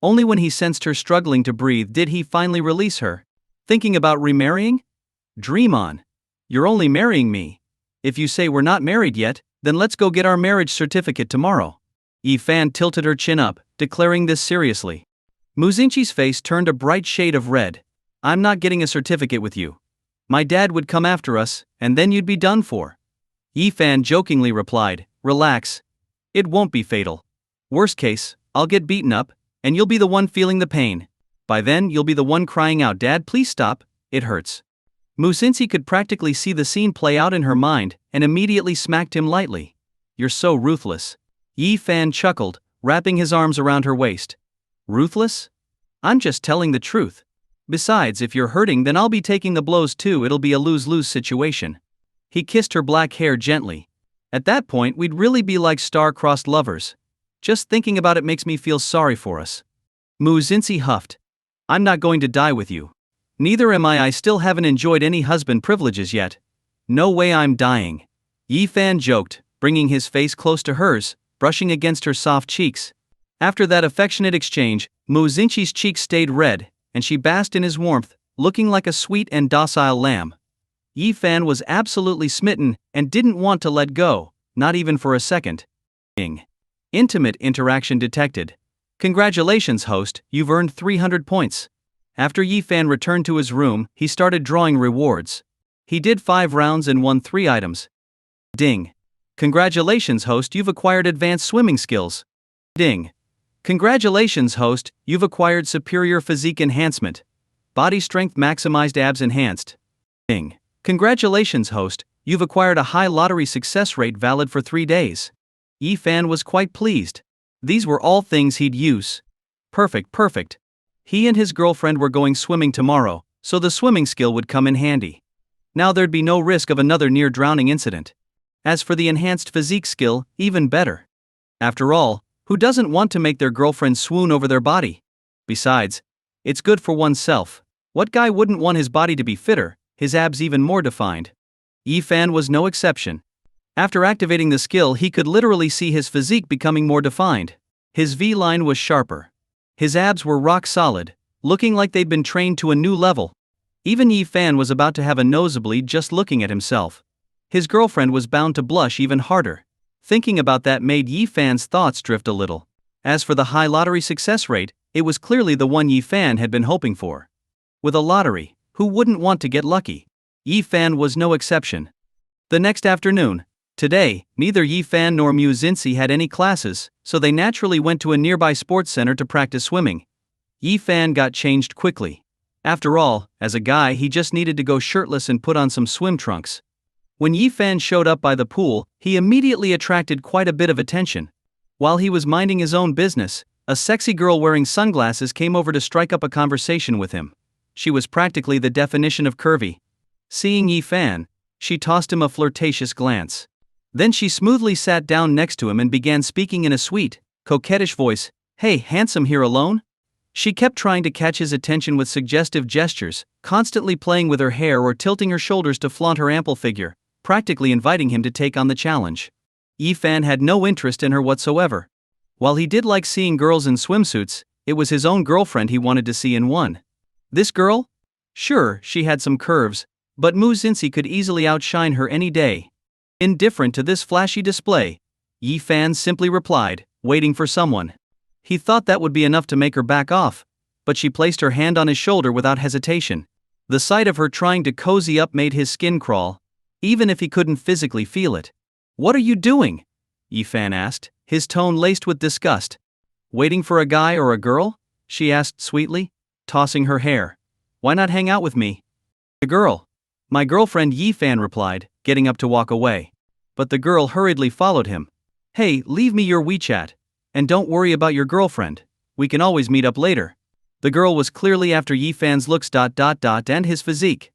Only when he sensed her struggling to breathe did he finally release her. Thinking about remarrying? Dream on. You're only marrying me. If you say we're not married yet, then let's go get our marriage certificate tomorrow. Yi Fan tilted her chin up, declaring this seriously. Mu Xinxi's face turned a bright shade of red. I'm not getting a certificate with you. My dad would come after us, and then you'd be done for. Yi Fan jokingly replied, relax. It won't be fatal. Worst case, I'll get beaten up, and you'll be the one feeling the pain. By then you'll be the one crying out, Dad, please stop, it hurts. Musinsi could practically see the scene play out in her mind and immediately smacked him lightly. "You're so ruthless." Yi Fan chuckled, wrapping his arms around her waist. "Ruthless? I'm just telling the truth. Besides, if you're hurting, then I'll be taking the blows too. It'll be a lose-lose situation." He kissed her black hair gently. "At that point, we'd really be like star-crossed lovers. Just thinking about it makes me feel sorry for us." Musinsi huffed. "I'm not going to die with you. Neither am I still haven't enjoyed any husband privileges yet. No way I'm dying." Yi Fan joked, bringing his face close to hers, brushing against her soft cheeks. After that affectionate exchange, Musinsi's cheeks stayed red, and she basked in his warmth, looking like a sweet and docile lamb. Yi Fan was absolutely smitten and didn't want to let go, not even for a second. Intimate interaction detected. "Congratulations, host, you've earned 300 points. After Yi Fan returned to his room, he started drawing rewards. He did 5 rounds and won 3 items. Ding. "Congratulations, host, you've acquired advanced swimming skills." Ding. "Congratulations, host, you've acquired superior physique enhancement. Body strength maximized, abs enhanced." Ding. "Congratulations, host, you've acquired a high lottery success rate valid for 3 days." Yi Fan was quite pleased. These were all things he'd use. Perfect. He and his girlfriend were going swimming tomorrow, so the swimming skill would come in handy. Now there'd be no risk of another near-drowning incident. As for the enhanced physique skill, even better. After all, who doesn't want to make their girlfriend swoon over their body? Besides, it's good for oneself. What guy wouldn't want his body to be fitter, his abs even more defined? Yi Fan was no exception. After activating the skill, he could literally see his physique becoming more defined. His V-line was sharper. His abs were rock solid, looking like they'd been trained to a new level. Even Yi Fan was about to have a nosebleed just looking at himself. His girlfriend was bound to blush even harder. Thinking about that made Yi Fan's thoughts drift a little. As for the high lottery success rate, it was clearly the one Yi Fan had been hoping for. With a lottery, who wouldn't want to get lucky? Yi Fan was no exception. The next afternoon. Today, neither Yi Fan nor Musinsi had any classes, so they naturally went to a nearby sports center to practice swimming. Yi Fan got changed quickly. After all, as a guy, he just needed to go shirtless and put on some swim trunks. When Yi Fan showed up by the pool, he immediately attracted quite a bit of attention. While he was minding his own business, a sexy girl wearing sunglasses came over to strike up a conversation with him. She was practically the definition of curvy. Seeing Yi Fan, she tossed him a flirtatious glance. Then she smoothly sat down next to him and began speaking in a sweet, coquettish voice. "Hey, handsome, here alone?" She kept trying to catch his attention with suggestive gestures, constantly playing with her hair or tilting her shoulders to flaunt her ample figure, practically inviting him to take on the challenge. Yi Fan had no interest in her whatsoever. While he did like seeing girls in swimsuits, it was his own girlfriend he wanted to see in one. This girl? Sure, she had some curves, but Musinsi could easily outshine her any day. Indifferent to this flashy display, Yi Fan simply replied, waiting for someone. He thought that would be enough to make her back off, but she placed her hand on his shoulder without hesitation. The sight of her trying to cozy up made his skin crawl, even if he couldn't physically feel it. "What are you doing?" Yi Fan asked, his tone laced with disgust. "Waiting for a guy or a girl?" she asked sweetly, tossing her hair. "Why not hang out with me?" "The girl. My girlfriend," Yi Fan replied, getting up to walk away. But the girl hurriedly followed him. "Hey, leave me your WeChat. And don't worry about your girlfriend. We can always meet up later." The girl was clearly after Yi Fan's looks and his physique.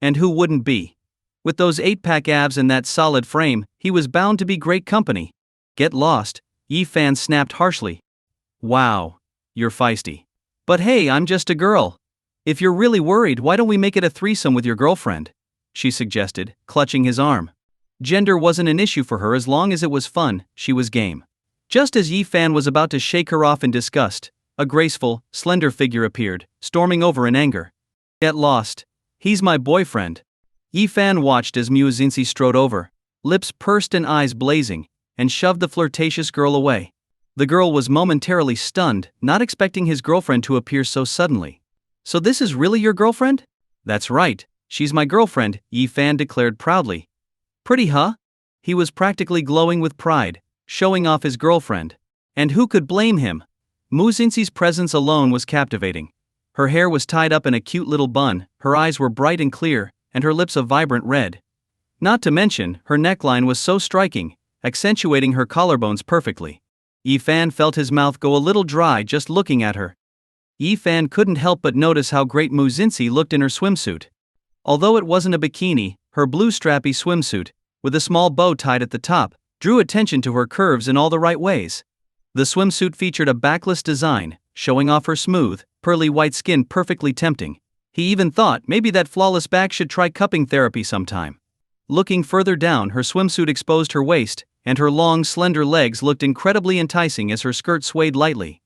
And who wouldn't be? With those 8-pack abs and that solid frame, he was bound to be great company. "Get lost," Yi Fan snapped harshly. "Wow. You're feisty. But hey, I'm just a girl. If you're really worried, why don't we make it a threesome with your girlfriend?" she suggested, clutching his arm. Gender wasn't an issue for her as long as it was fun, she was game. Just as Yi Fan was about to shake her off in disgust, a graceful, slender figure appeared, storming over in anger. "Get lost. He's my boyfriend." Yi Fan watched as Musinsi strode over, lips pursed and eyes blazing, and shoved the flirtatious girl away. The girl was momentarily stunned, not expecting his girlfriend to appear so suddenly. "So this is really your girlfriend?" "That's right, she's my girlfriend," Yi Fan declared proudly. "Pretty, huh?" He was practically glowing with pride, showing off his girlfriend. And who could blame him? Musinsi's presence alone was captivating. Her hair was tied up in a cute little bun, her eyes were bright and clear, and her lips a vibrant red. Not to mention, her neckline was so striking, accentuating her collarbones perfectly. Yi-fan felt his mouth go a little dry just looking at her. Yi-fan couldn't help but notice how great Mu Xinxi looked in her swimsuit. Although it wasn't a bikini, her blue strappy swimsuit, with a small bow tied at the top, drew attention to her curves in all the right ways. The swimsuit featured a backless design, showing off her smooth, pearly white skin perfectly tempting. He even thought maybe that flawless back should try cupping therapy sometime. Looking further down, her swimsuit exposed her waist, and her long, slender legs looked incredibly enticing as her skirt swayed lightly.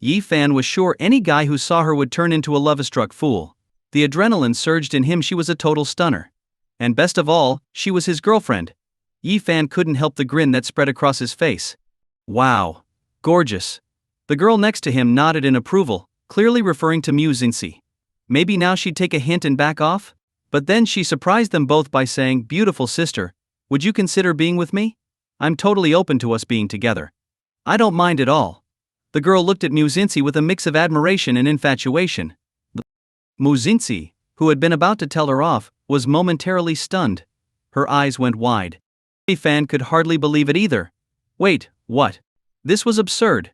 Yi-fan was sure any guy who saw her would turn into a love-struck fool. The adrenaline surged in him. She was a total stunner. And best of all, she was his girlfriend. Yi-fan couldn't help the grin that spread across his face. Wow. Gorgeous. The girl next to him nodded in approval, clearly referring to Mu Xinxi. Maybe now she'd take a hint and back off? But then she surprised them both by saying, "Beautiful sister, would you consider being with me? I'm totally open to us being together. I don't mind at all." The girl looked at Mu Xinxi with a mix of admiration and infatuation. Mu Xinxi, who had been about to tell her off, was momentarily stunned. Her eyes went wide. Yi-fan could hardly believe it either. Wait, what? This was absurd.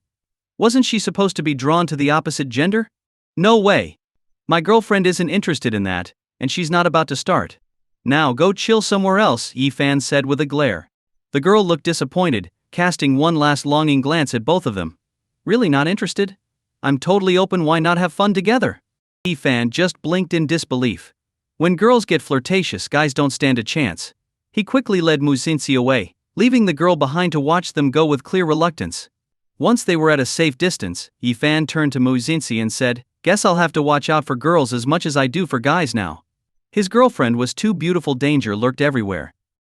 Wasn't she supposed to be drawn to the opposite gender? No way. My girlfriend isn't interested in that, and she's not about to start. Now go chill somewhere else, Yi-fan said with a glare. The girl looked disappointed, casting one last longing glance at both of them. Really not interested? I'm totally open, why not have fun together? Yi-fan just blinked in disbelief. When girls get flirtatious, guys don't stand a chance. He quickly led Mu Xinxi away, leaving the girl behind to watch them go with clear reluctance. Once they were at a safe distance, Yi-fan turned to Mu Xinxi and said, "Guess I'll have to watch out for girls as much as I do for guys now." His girlfriend was too beautiful, danger lurked everywhere.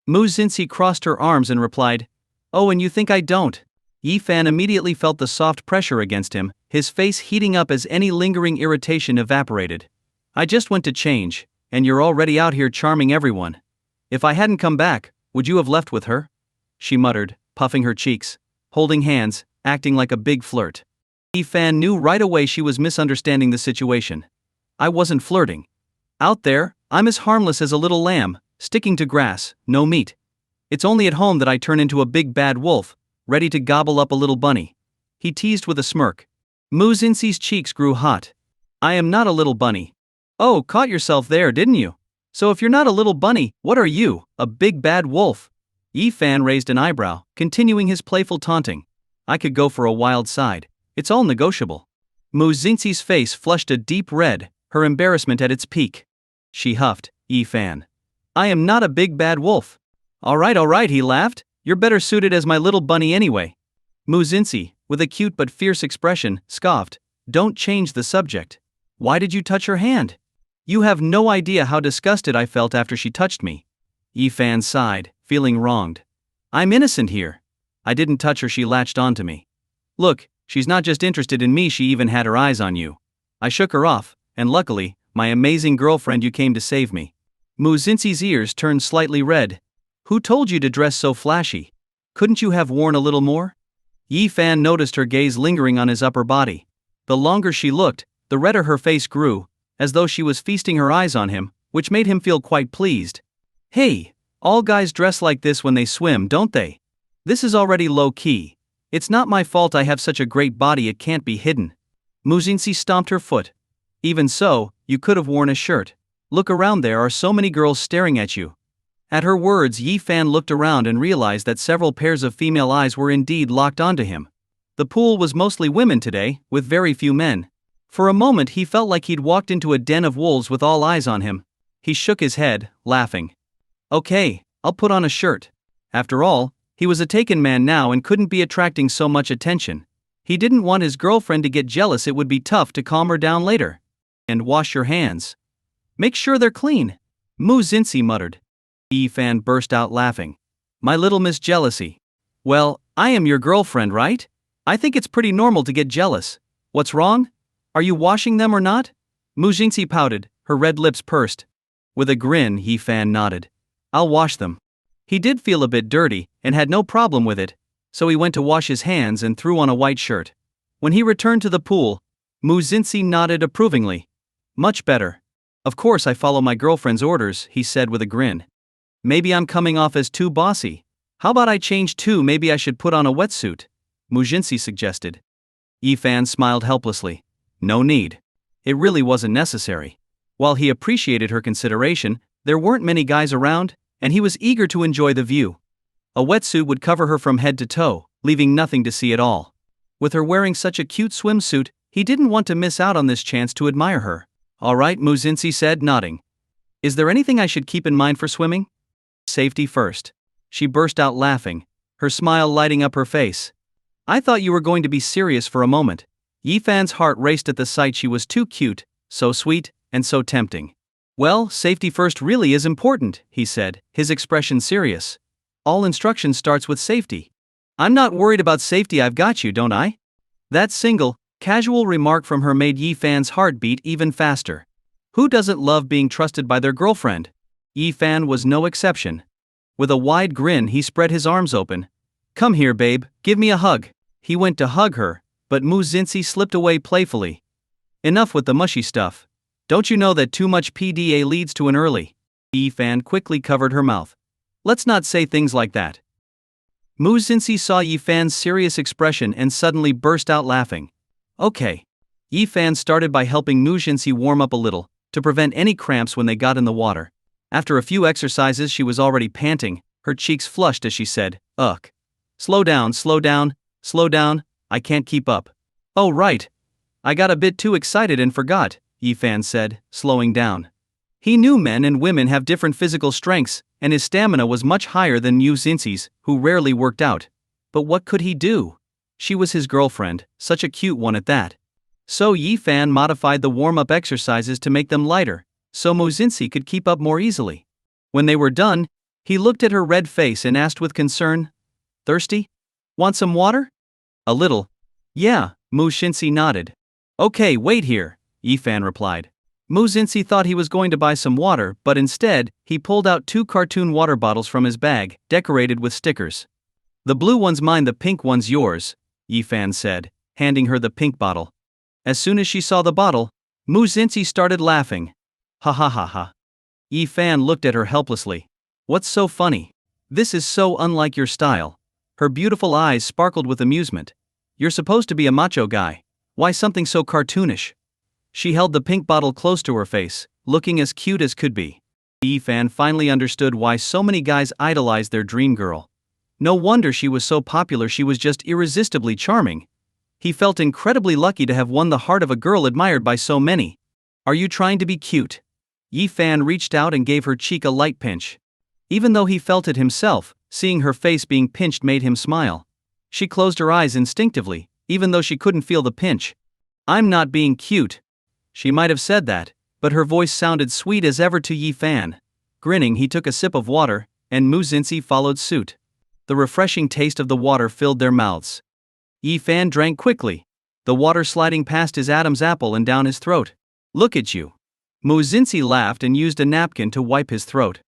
Mu Xinxi crossed her arms and replied, "Oh, and you think I don't?" Yi-fan immediately felt the soft pressure against him, his face heating up as any lingering irritation evaporated. "I just went to change, and you're already out here charming everyone. If I hadn't come back, would you have left with her?" she muttered, puffing her cheeks, holding hands, acting like a big flirt. Yi-fan knew right away she was misunderstanding the situation. "I wasn't flirting. Out there, I'm as harmless as a little lamb, sticking to grass, no meat. It's only at home that I turn into a big bad wolf, ready to gobble up a little bunny," he teased with a smirk. Mu Xinxi's cheeks grew hot. "I am not a little bunny." "Oh, caught yourself there, didn't you? So if you're not a little bunny, what are you, a big bad wolf?" Yi-fan raised an eyebrow, continuing his playful taunting. "I could go for a wild side. It's all negotiable." Mu Xinxi's face flushed a deep red, her embarrassment at its peak. She huffed, "Yi-fan, I am not a big bad wolf." All right, he laughed. "You're better suited as my little bunny anyway." Mu Xinxi, with a cute but fierce expression, scoffed, "Don't change the subject. Why did you touch her hand? You have no idea how disgusted I felt after she touched me." Yi-fan sighed, feeling wronged. "I'm innocent here. I didn't touch her, she latched onto me. Look, she's not just interested in me, she even had her eyes on you. I shook her off, and luckily, my amazing girlfriend, you came to save me." Mu Xinxi's ears turned slightly red. "Who told you to dress so flashy? Couldn't you have worn a little more?" Yi-fan noticed her gaze lingering on his upper body. The longer she looked, the redder her face grew, as though she was feasting her eyes on him, which made him feel quite pleased. "Hey, all guys dress like this when they swim, don't they? This is already low-key. It's not my fault I have such a great body, it can't be hidden." Mu Xinxi stomped her foot. "Even so, you could have worn a shirt. Look around, there are so many girls staring at you." At her words, Yi-fan looked around and realized that several pairs of female eyes were indeed locked onto him. The pool was mostly women today, with very few men. For a moment he felt like he'd walked into a den of wolves with all eyes on him. He shook his head, laughing. "Okay, I'll put on a shirt." After all, he was a taken man now and couldn't be attracting so much attention. He didn't want his girlfriend to get jealous, it would be tough to calm her down later. "And wash your hands. Make sure they're clean," Mu Xinxi muttered. Yi-fan burst out laughing. "My little Miss Jealousy. Well, I am your girlfriend, right? I think it's pretty normal to get jealous. What's wrong? Are you washing them or not?" Mu Xinxi pouted, her red lips pursed. With a grin, Yi-fan nodded. "I'll wash them." He did feel a bit dirty, and had no problem with it, so he went to wash his hands and threw on a white shirt. When he returned to the pool, Mu Xinxi nodded approvingly. "Much better. Of course I follow my girlfriend's orders, he said with a grin. Maybe I'm coming off as too bossy. How about I change too, maybe I should put on a wetsuit? Mujinsi suggested. Yifan smiled helplessly. No need. It really wasn't necessary. While he appreciated her consideration, there weren't many guys around, and he was eager to enjoy the view. A wetsuit would cover her from head to toe, leaving nothing to see at all. With her wearing such a cute swimsuit, he didn't want to miss out on this chance to admire her. All right, Mujinsi said, nodding. Is there anything I should keep in mind for swimming? Safety first. She burst out laughing, her smile lighting up her face. I thought you were going to be serious for a moment. Yifan's heart raced at the sight. She was too cute, so sweet, and so tempting. Well, safety first really is important, he said, his expression serious. All instruction starts with safety. I'm not worried about safety, I've got you, don't I? That single, casual remark from her made Yifan's heart beat even faster. Who doesn't love being trusted by their girlfriend? Yifan was no exception. With a wide grin, he spread his arms open. Come here, babe, give me a hug. He went to hug her, but Mujinsi slipped away playfully. Enough with the mushy stuff. Don't you know that too much PDA leads to an early? Yifan quickly covered her mouth. Let's not say things like that. Mujinsi saw Yifan's serious expression and suddenly burst out laughing. Okay. Yifan started by helping Mujinsi warm up a little, to prevent any cramps when they got in the water. After a few exercises she was already panting, her cheeks flushed as she said, Ugh. Slow down, slow down, slow down, I can't keep up. Oh right. I got a bit too excited and forgot, Yifan said, slowing down. He knew men and women have different physical strengths, and his stamina was much higher than Mujinsi's, who rarely worked out. But what could he do? She was his girlfriend, such a cute one at that. So Yifan modified the warm-up exercises to make them lighter, so Mujinsi could keep up more easily. When they were done, he looked at her red face and asked with concern, Thirsty? Want some water? A little. Yeah, Mujinsi nodded. Okay, wait here, Yifan replied. Mujinsi thought he was going to buy some water, but instead, he pulled out 2 cartoon water bottles from his bag, decorated with stickers. The blue one's mine, the pink one's yours, Yifan said, handing her the pink bottle. As soon as she saw the bottle, Mujinsi started laughing. Ha ha ha ha. Yifan looked at her helplessly. What's so funny? This is so unlike your style. Her beautiful eyes sparkled with amusement. You're supposed to be a macho guy. Why something so cartoonish? She held the pink bottle close to her face, looking as cute as could be. Yifan finally understood why so many guys idolized their dream girl. No wonder she was so popular, she was just irresistibly charming. He felt incredibly lucky to have won the heart of a girl admired by so many. Are you trying to be cute? Yifan reached out and gave her cheek a light pinch. Even though he felt it himself, seeing her face being pinched made him smile. She closed her eyes instinctively, even though she couldn't feel the pinch. I'm not being cute. She might have said that, but her voice sounded sweet as ever to Yifan. Grinning, he took a sip of water, and Mujinsi followed suit. The refreshing taste of the water filled their mouths. Yifan drank quickly, the water sliding past his Adam's apple and down his throat. Look at you. Mujinsi laughed and used a napkin to wipe his throat.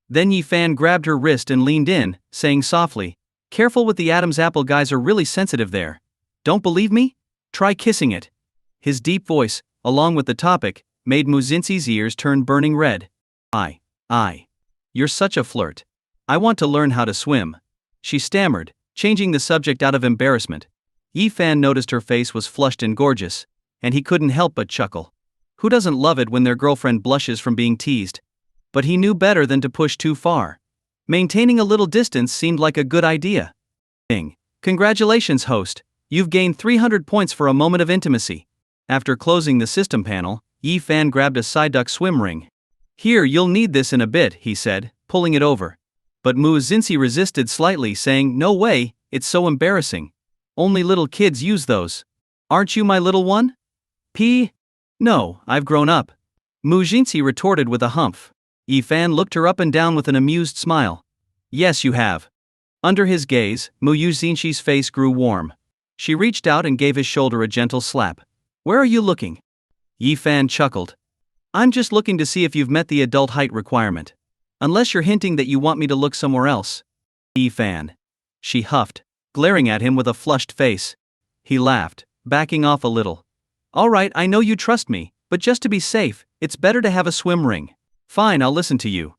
Then Yifan grabbed her wrist and leaned in, saying softly, Careful with the Adam's apple, guys are really sensitive there. Don't believe me? Try kissing it. His deep voice, along with the topic, made Mujinsi's ears turn burning red. You're such a flirt. I want to learn how to swim. She stammered, changing the subject out of embarrassment. Yifan noticed her face was flushed and gorgeous, and he couldn't help but chuckle. Who doesn't love it when their girlfriend blushes from being teased? But he knew better than to push too far. Maintaining a little distance seemed like a good idea. Congratulations, host. You've gained 300 points for a moment of intimacy. After closing the system panel, Yifan grabbed a Psyduck swim ring. Here, you'll need this in a bit, he said, pulling it over. But Mujinsi resisted slightly, saying, No way, it's so embarrassing. Only little kids use those. Aren't you my little one? No, I've grown up. Mujinsi retorted with a humph. Yifan looked her up and down with an amused smile. Yes, you have. Under his gaze, Mujinsi's face grew warm. She reached out and gave his shoulder a gentle slap. Where are you looking? Yifan chuckled. I'm just looking to see if you've met the adult height requirement. Unless you're hinting that you want me to look somewhere else. Yifan. She huffed, glaring at him with a flushed face. He laughed, backing off a little. All right, I know you trust me, but just to be safe, It's better to have a swim ring. Fine, I'll listen to you.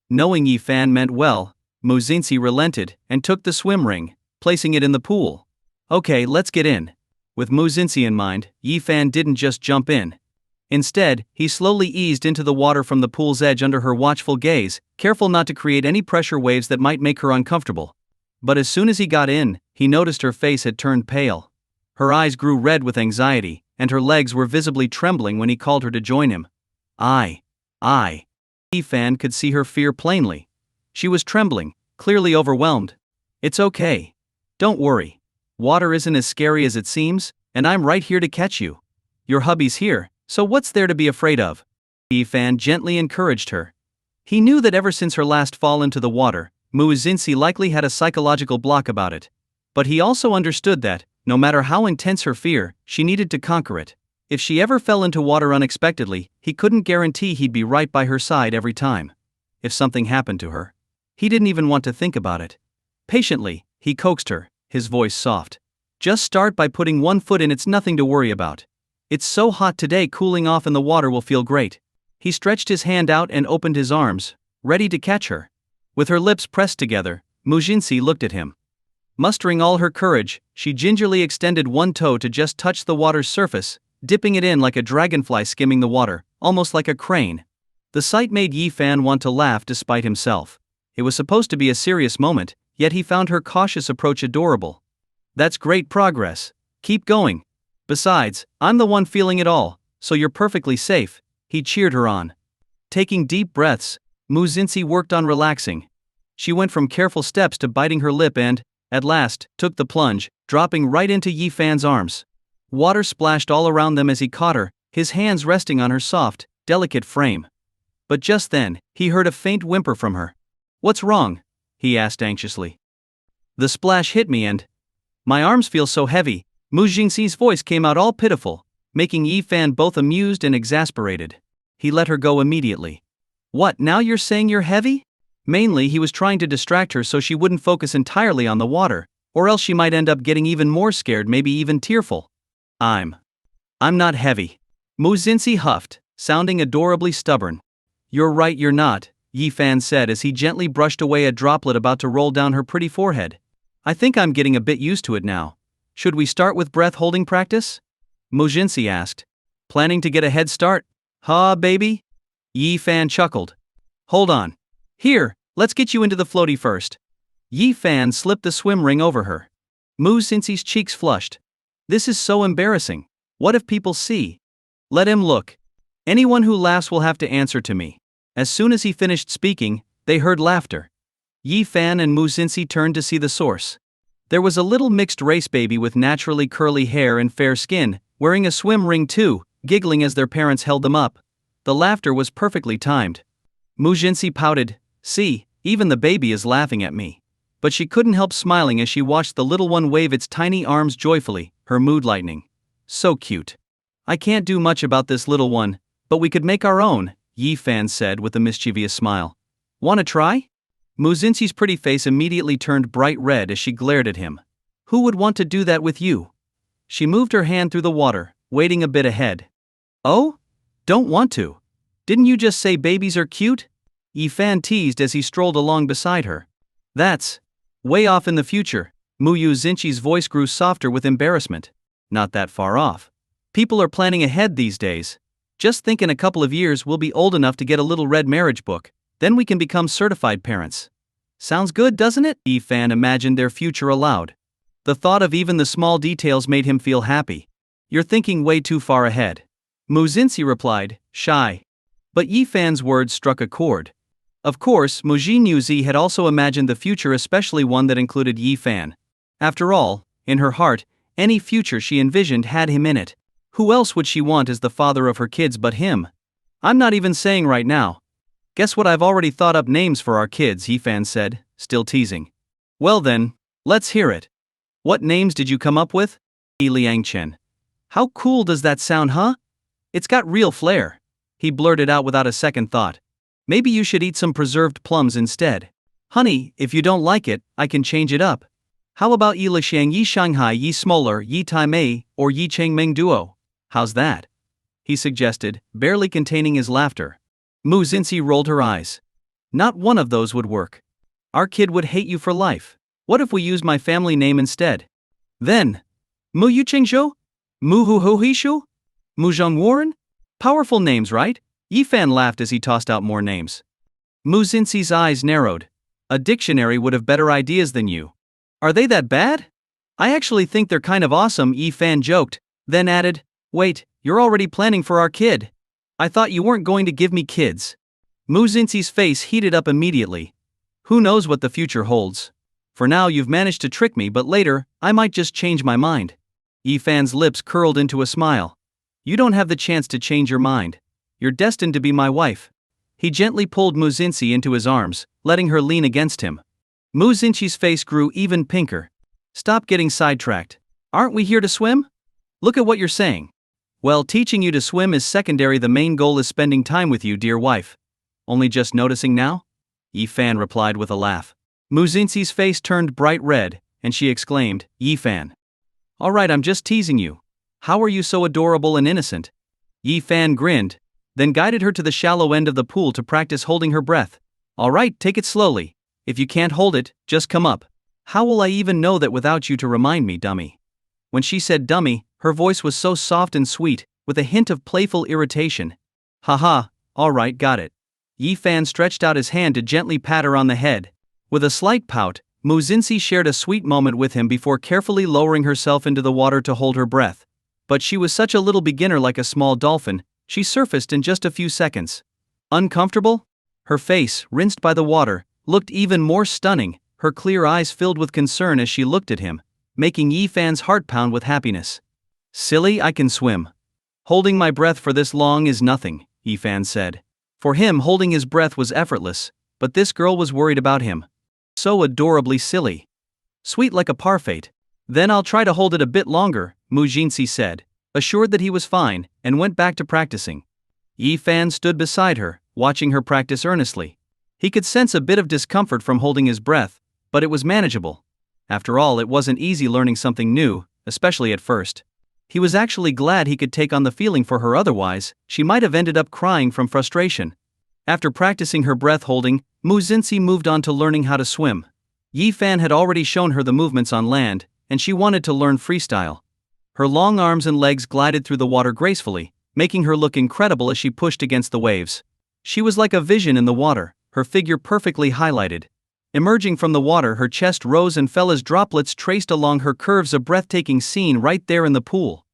Knowing Yi Fan meant well, Mu Xinxi relented and took the swim ring, placing it in the pool. Okay, let's get in. With Mu Xinxi in mind, Yi Fan didn't just jump in. Instead, he slowly eased into the water from the pool's edge under her watchful gaze, careful not to create any pressure waves that might make her uncomfortable. But as soon as he got in, he noticed her face had turned pale. Her eyes grew red with anxiety, and her legs were visibly trembling when he called her to join him. I. Yi Fan could see her fear plainly. She was trembling, clearly overwhelmed. It's okay. Don't worry. Water isn't as scary as it seems, and I'm right here to catch you. Your hubby's here, so what's there to be afraid of? Yi Fan gently encouraged her. He knew that ever since her last fall into the water, Mu Xinxi likely had a psychological block about it. But he also understood that, no matter how intense her fear, she needed to conquer it. If she ever fell into water unexpectedly, he couldn't guarantee he'd be right by her side every time. If something happened to her, he didn't even want to think about it. Patiently, he coaxed her, his voice soft. Just start by putting one foot in, it's nothing to worry about. It's so hot today, cooling off in the water will feel great. He stretched his hand out and opened his arms, ready to catch her. With her lips pressed together, Mu Xinxi looked at him. Mustering all her courage, she gingerly extended one toe to just touch the water's surface, dipping it in like a dragonfly skimming the water, almost like a crane. The sight made Yi Fan want to laugh despite himself. It was supposed to be a serious moment, yet he found her cautious approach adorable. That's great progress. Keep going. Besides, I'm the one feeling it all, so you're perfectly safe, he cheered her on. Taking deep breaths, Mu Xinxi worked on relaxing. She went from careful steps to biting her lip and, at last, took the plunge, dropping right into Yi Fan's arms. Water splashed all around them as he caught her, his hands resting on her soft, delicate frame. But just then, he heard a faint whimper from her. What's wrong? He asked anxiously. The splash hit me and my arms feel so heavy. Mu Xinxi's voice came out all pitiful, making Yi Fan both amused and exasperated. He let her go immediately. What, now you're saying you're heavy? Mainly he was trying to distract her so she wouldn't focus entirely on the water, or else she might end up getting even more scared, maybe even tearful. I'm not heavy. Mu Xinxi huffed, sounding adorably stubborn. You're right, you're not, Yi Fan said as he gently brushed away a droplet about to roll down her pretty forehead. I think I'm getting a bit used to it now. Should we start with breath-holding practice? Mu Xinxi asked. Planning to get a head start? Huh, baby? Yi Fan chuckled. Hold on. Here, let's get you into the floaty first. Yi Fan slipped the swim ring over her. Mu Xinxi's cheeks flushed. This is so embarrassing. What if people see? Let him look. Anyone who laughs will have to answer to me. As soon as he finished speaking, they heard laughter. Yi Fan and Mu Xinxi turned to see the source. There was a little mixed race baby with naturally curly hair and fair skin, wearing a swim ring too, giggling as their parents held them up. The laughter was perfectly timed. Mu Xinxi pouted. See, even the baby is laughing at me. But she couldn't help smiling as she watched the little one wave its tiny arms joyfully, her mood lightening. So cute. I can't do much about this little one, but we could make our own, Yi Fan said with a mischievous smile. Wanna try? Mu Xinxi's pretty face immediately turned bright red as she glared at him. Who would want to do that with you? She moved her hand through the water, wading a bit ahead. Oh? Don't want to. Didn't you just say babies are cute? Yi Fan teased as he strolled along beside her. That's way off in the future. Mu Xinxi's voice grew softer with embarrassment. Not that far off. People are planning ahead these days. Just think in a couple of years we'll be old enough to get a little red marriage book, then we can become certified parents. Sounds good, doesn't it? Yi Fan imagined their future aloud. The thought of even the small details made him feel happy. You're thinking way too far ahead. Mu Xinxi replied, shy. But Yi Fan's words struck a chord. Of course, Mu Xinxi had also imagined the future, especially one that included Yi Fan. After all, in her heart, any future she envisioned had him in it. Who else would she want as the father of her kids but him? I'm not even saying right now. Guess what, I've already thought up names for our kids, Yi Fan said, still teasing. Well then, let's hear it. What names did you come up with? Liang Chen. How cool does that sound, huh? It's got real flair. He blurted out without a second thought. Maybe you should eat some preserved plums instead. Honey, if you don't like it, I can change it up. How about Yi Lixiang Yi Shanghai Yi Smoller Yi Tai Mei or Yi Cheng Meng Duo? How's that? he suggested, barely containing his laughter. Mu Xinxi rolled her eyes. Not one of those would work. Our kid would hate you for life. What if we used my family name instead? Then, Mu Yu Chengzhou? Mu Hu Hu Hishu? Mu Zhong Warren? Powerful names, right? Yifan laughed as he tossed out more names. Mu Xinxi's eyes narrowed. A dictionary would have better ideas than you. Are they that bad? I actually think they're kind of awesome, Yifan joked, then added, wait, you're already planning for our kid. I thought you weren't going to give me kids. Mu Xinxi's face heated up immediately. Who knows what the future holds? For now you've managed to trick me, but later, I might just change my mind. Yifan's lips curled into a smile. You don't have the chance to change your mind. You're destined to be my wife. He gently pulled Mu Xinxi into his arms, letting her lean against him. Mu Xinxi's face grew even pinker. Stop getting sidetracked. Aren't we here to swim? Look at what you're saying. Well, teaching you to swim is secondary. The main goal is spending time with you, dear wife. Only just noticing now? Yifan replied with a laugh. Mu Xinxi's face turned bright red, and she exclaimed, Yifan. All right, I'm just teasing you. How are you so adorable and innocent? Yifan grinned, then guided her to the shallow end of the pool to practice holding her breath. All right, take it slowly. If you can't hold it, just come up. How will I even know that without you to remind me, dummy? When she said dummy, her voice was so soft and sweet, with a hint of playful irritation. Haha, all right, got it. Yifan stretched out his hand to gently pat her on the head. With a slight pout, Mu Xinxi shared a sweet moment with him before carefully lowering herself into the water to hold her breath. But she was such a little beginner, like a small dolphin, she surfaced in just a few seconds. Uncomfortable? Her face, rinsed by the water, looked even more stunning, her clear eyes filled with concern as she looked at him, making Yifan's heart pound with happiness. Silly, I can swim. Holding my breath for this long is nothing, Yifan said. For him, holding his breath was effortless, but this girl was worried about him. So adorably silly. Sweet like a parfait. Then I'll try to hold it a bit longer, Mu Xinxi said, assured that he was fine, and went back to practicing. Yifan stood beside her, watching her practice earnestly. He could sense a bit of discomfort from holding his breath, but it was manageable. After all, it wasn't easy learning something new, especially at first. He was actually glad he could take on the feeling for her, otherwise, she might have ended up crying from frustration. After practicing her breath holding, Mu Xinxi moved on to learning how to swim. Yifan had already shown her the movements on land, and she wanted to learn freestyle. Her long arms and legs glided through the water gracefully, making her look incredible as she pushed against the waves. She was like a vision in the water, her figure perfectly highlighted. Emerging from the water, her chest rose and fell as droplets traced along her curves, a breathtaking scene right there in the pool.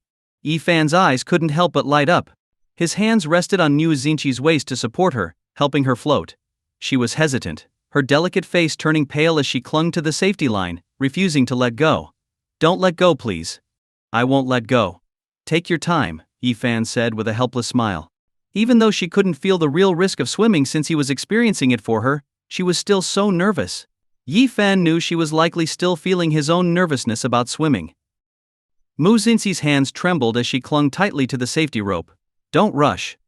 Yifan's eyes couldn't help but light up. His hands rested on Mu Xinxi's waist to support her, helping her float. She was hesitant, her delicate face turning pale as she clung to the safety line, refusing to let go. Don't let go, please. I won't let go. Take your time, Yifan said with a helpless smile. Even though she couldn't feel the real risk of swimming since he was experiencing it for her, she was still so nervous. Yifan knew she was likely still feeling his own nervousness about swimming. Mu Xinxi's hands trembled as she clung tightly to the safety rope. Don't rush.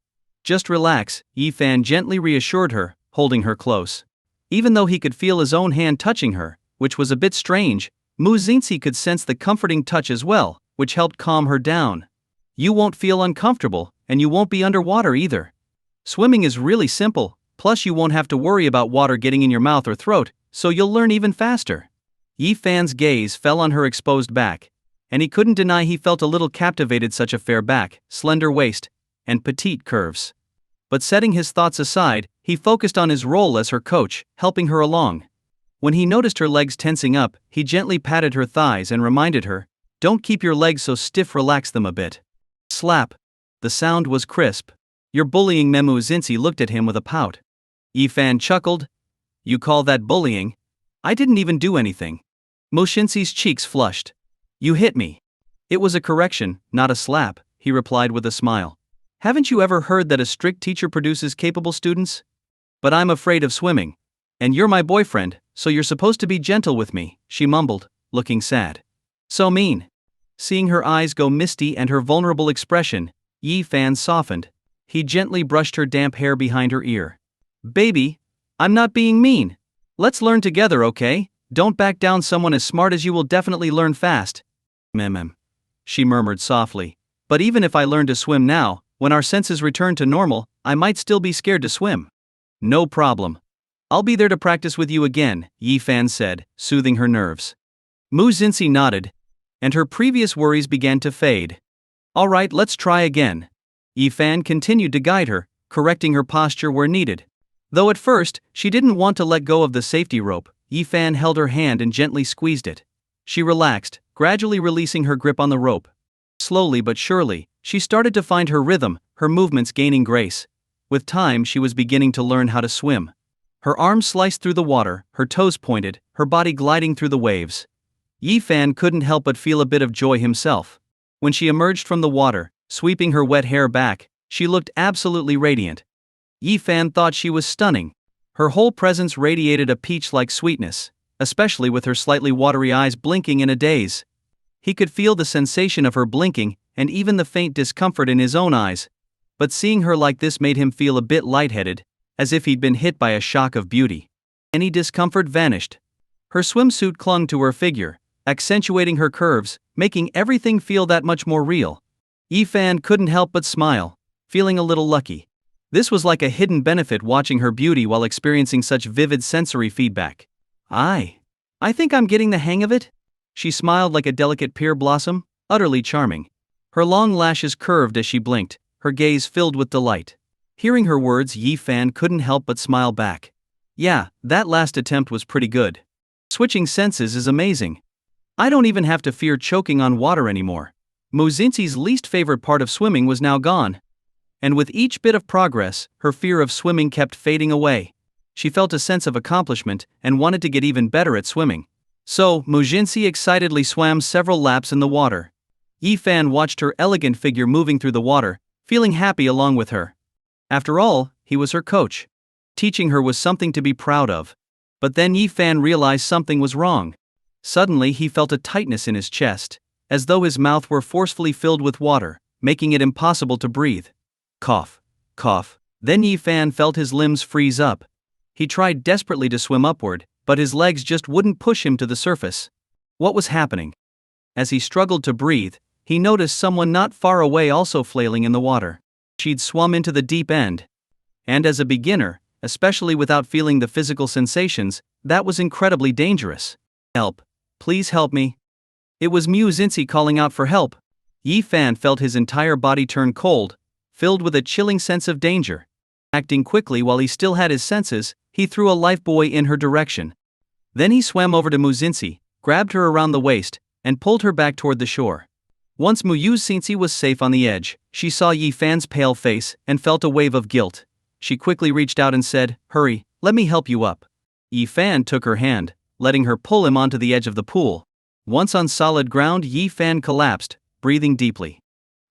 Just relax, Yifan gently reassured her, holding her close. Even though he could feel his own hand touching her, which was a bit strange, Mu Xinxi could sense the comforting touch as well, which helped calm her down. You won't feel uncomfortable, and you won't be underwater either. Swimming is really simple, plus you won't have to worry about water getting in your mouth or throat, so you'll learn even faster. Yifan's gaze fell on her exposed back, and he couldn't deny he felt a little captivated, such a fair back, slender waist, and petite curves. But setting his thoughts aside, he focused on his role as her coach, helping her along. When he noticed her legs tensing up, he gently patted her thighs and reminded her, don't keep your legs so stiff, relax them a bit. Slap. The sound was crisp. You're bullying me. Mu Xinxi looked at him with a pout. Yifan chuckled. You call that bullying? I didn't even do anything. Mu Xinxi's cheeks flushed. You hit me. It was a correction, not a slap, he replied with a smile. Haven't you ever heard that a strict teacher produces capable students? But I'm afraid of swimming. And you're my boyfriend, so you're supposed to be gentle with me, she mumbled, looking sad. So mean. Seeing her eyes go misty and her vulnerable expression, Yifan softened. He gently brushed her damp hair behind her ear. Baby, I'm not being mean. Let's learn together, okay? Don't back down. Someone as smart as you will definitely learn fast. She murmured softly. But even if I learn to swim now, When our senses return to normal, I might still be scared to swim. No problem. I'll be there to practice with you again, Yi-fan said, soothing her nerves. Mu Xinxi nodded, and her previous worries began to fade. All right, let's try again. Yi-fan continued to guide her, correcting her posture where needed. Though at first, she didn't want to let go of the safety rope, Yi-fan held her hand and gently squeezed it. She relaxed, gradually releasing her grip on the rope. Slowly but surely, she started to find her rhythm, her movements gaining grace. With time, she was beginning to learn how to swim. Her arms sliced through the water, her toes pointed, her body gliding through the waves. Yi-fan couldn't help but feel a bit of joy himself. When she emerged from the water, sweeping her wet hair back, she looked absolutely radiant. Yi-fan thought she was stunning. Her whole presence radiated a peach-like sweetness, especially with her slightly watery eyes blinking in a daze. He could feel the sensation of her blinking, and even the faint discomfort in his own eyes. But seeing her like this made him feel a bit lightheaded, as if he'd been hit by a shock of beauty. Any discomfort vanished. Her swimsuit clung to her figure, accentuating her curves, making everything feel that much more real. Yi-fan couldn't help but smile, feeling a little lucky. This was like a hidden benefit watching her beauty while experiencing such vivid sensory feedback. I think I'm getting the hang of it. She smiled like a delicate pear blossom, utterly charming. Her long lashes curved as she blinked, her gaze filled with delight. Hearing her words, Yi-fan couldn't help but smile back. Yeah, that last attempt was pretty good. Switching senses is amazing. I don't even have to fear choking on water anymore. Mu Xinxi's least favorite part of swimming was now gone. And with each bit of progress, her fear of swimming kept fading away. She felt a sense of accomplishment and wanted to get even better at swimming. So, Mu Xinxi excitedly swam several laps in the water. Yi-fan watched her elegant figure moving through the water, feeling happy along with her. After all, he was her coach. Teaching her was something to be proud of. But then Yi-fan realized something was wrong. Suddenly he felt a tightness in his chest, as though his mouth were forcefully filled with water, making it impossible to breathe. Cough, cough. Then Yi-fan felt his limbs freeze up. He tried desperately to swim upward, but his legs just wouldn't push him to the surface. What was happening? As he struggled to breathe, he noticed someone not far away also flailing in the water. She'd swum into the deep end. And as a beginner, especially without feeling the physical sensations, that was incredibly dangerous. Help. Please help me. It was Mu Xinxi calling out for help. Yi-fan felt his entire body turn cold, filled with a chilling sense of danger. Acting quickly while he still had his senses, he threw a lifebuoy in her direction. Then he swam over to Mu Xinxi, grabbed her around the waist, and pulled her back toward the shore. Once Mu Xinxi was safe on the edge, she saw Yi-fan's pale face and felt a wave of guilt. She quickly reached out and said, "Hurry, let me help you up." Yi-fan took her hand, letting her pull him onto the edge of the pool. Once on solid ground, Yi-fan collapsed, breathing deeply.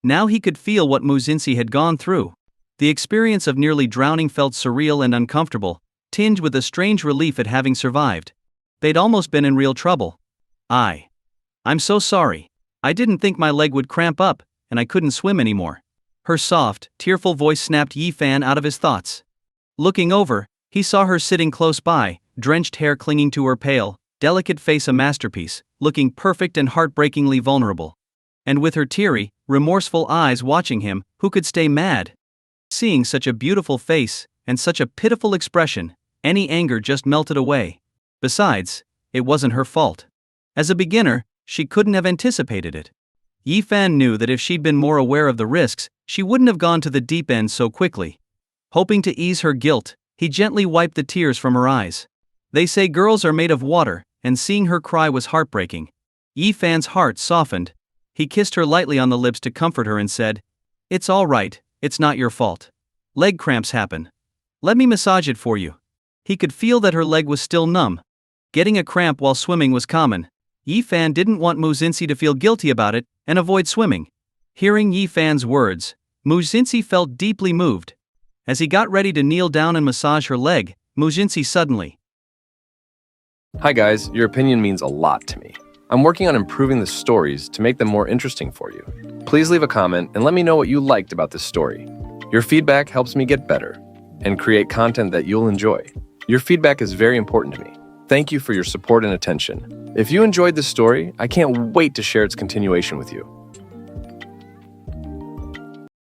Now he could feel what Mu Xinxi had gone through. The experience of nearly drowning felt surreal and uncomfortable, tinged with a strange relief at having survived. They'd almost been in real trouble. I'm so sorry. I didn't think my leg would cramp up, and I couldn't swim anymore. Her soft, tearful voice snapped Yi-fan out of his thoughts. Looking over, he saw her sitting close by, drenched hair clinging to her pale, delicate face a masterpiece, looking perfect and heartbreakingly vulnerable. And with her teary, remorseful eyes watching him, who could stay mad? Seeing such a beautiful face, and such a pitiful expression, any anger just melted away. Besides, it wasn't her fault. As a beginner, she couldn't have anticipated it. Yi-fan knew that if she'd been more aware of the risks, she wouldn't have gone to the deep end so quickly. Hoping to ease her guilt, he gently wiped the tears from her eyes. They say girls are made of water, and seeing her cry was heartbreaking. Yi-fan's heart softened. He kissed her lightly on the lips to comfort her and said, "It's all right, it's not your fault. Leg cramps happen. Let me massage it for you." He could feel that her leg was still numb. Getting a cramp while swimming was common. Yi-fan didn't want Mu Xinxi to feel guilty about it and avoid swimming. Hearing Yi-fan's words, Mu Xinxi felt deeply moved. As he got ready to kneel down and massage her leg, Mu Xinxi suddenly, "Hi guys, your opinion means a lot to me. I'm working on improving the stories to make them more interesting for you. Please leave a comment and let me know what you liked about this story. Your feedback helps me get better and create content that you'll enjoy. Your feedback is very important to me. Thank you for your support and attention. If you enjoyed this story, I can't wait to share its continuation with you.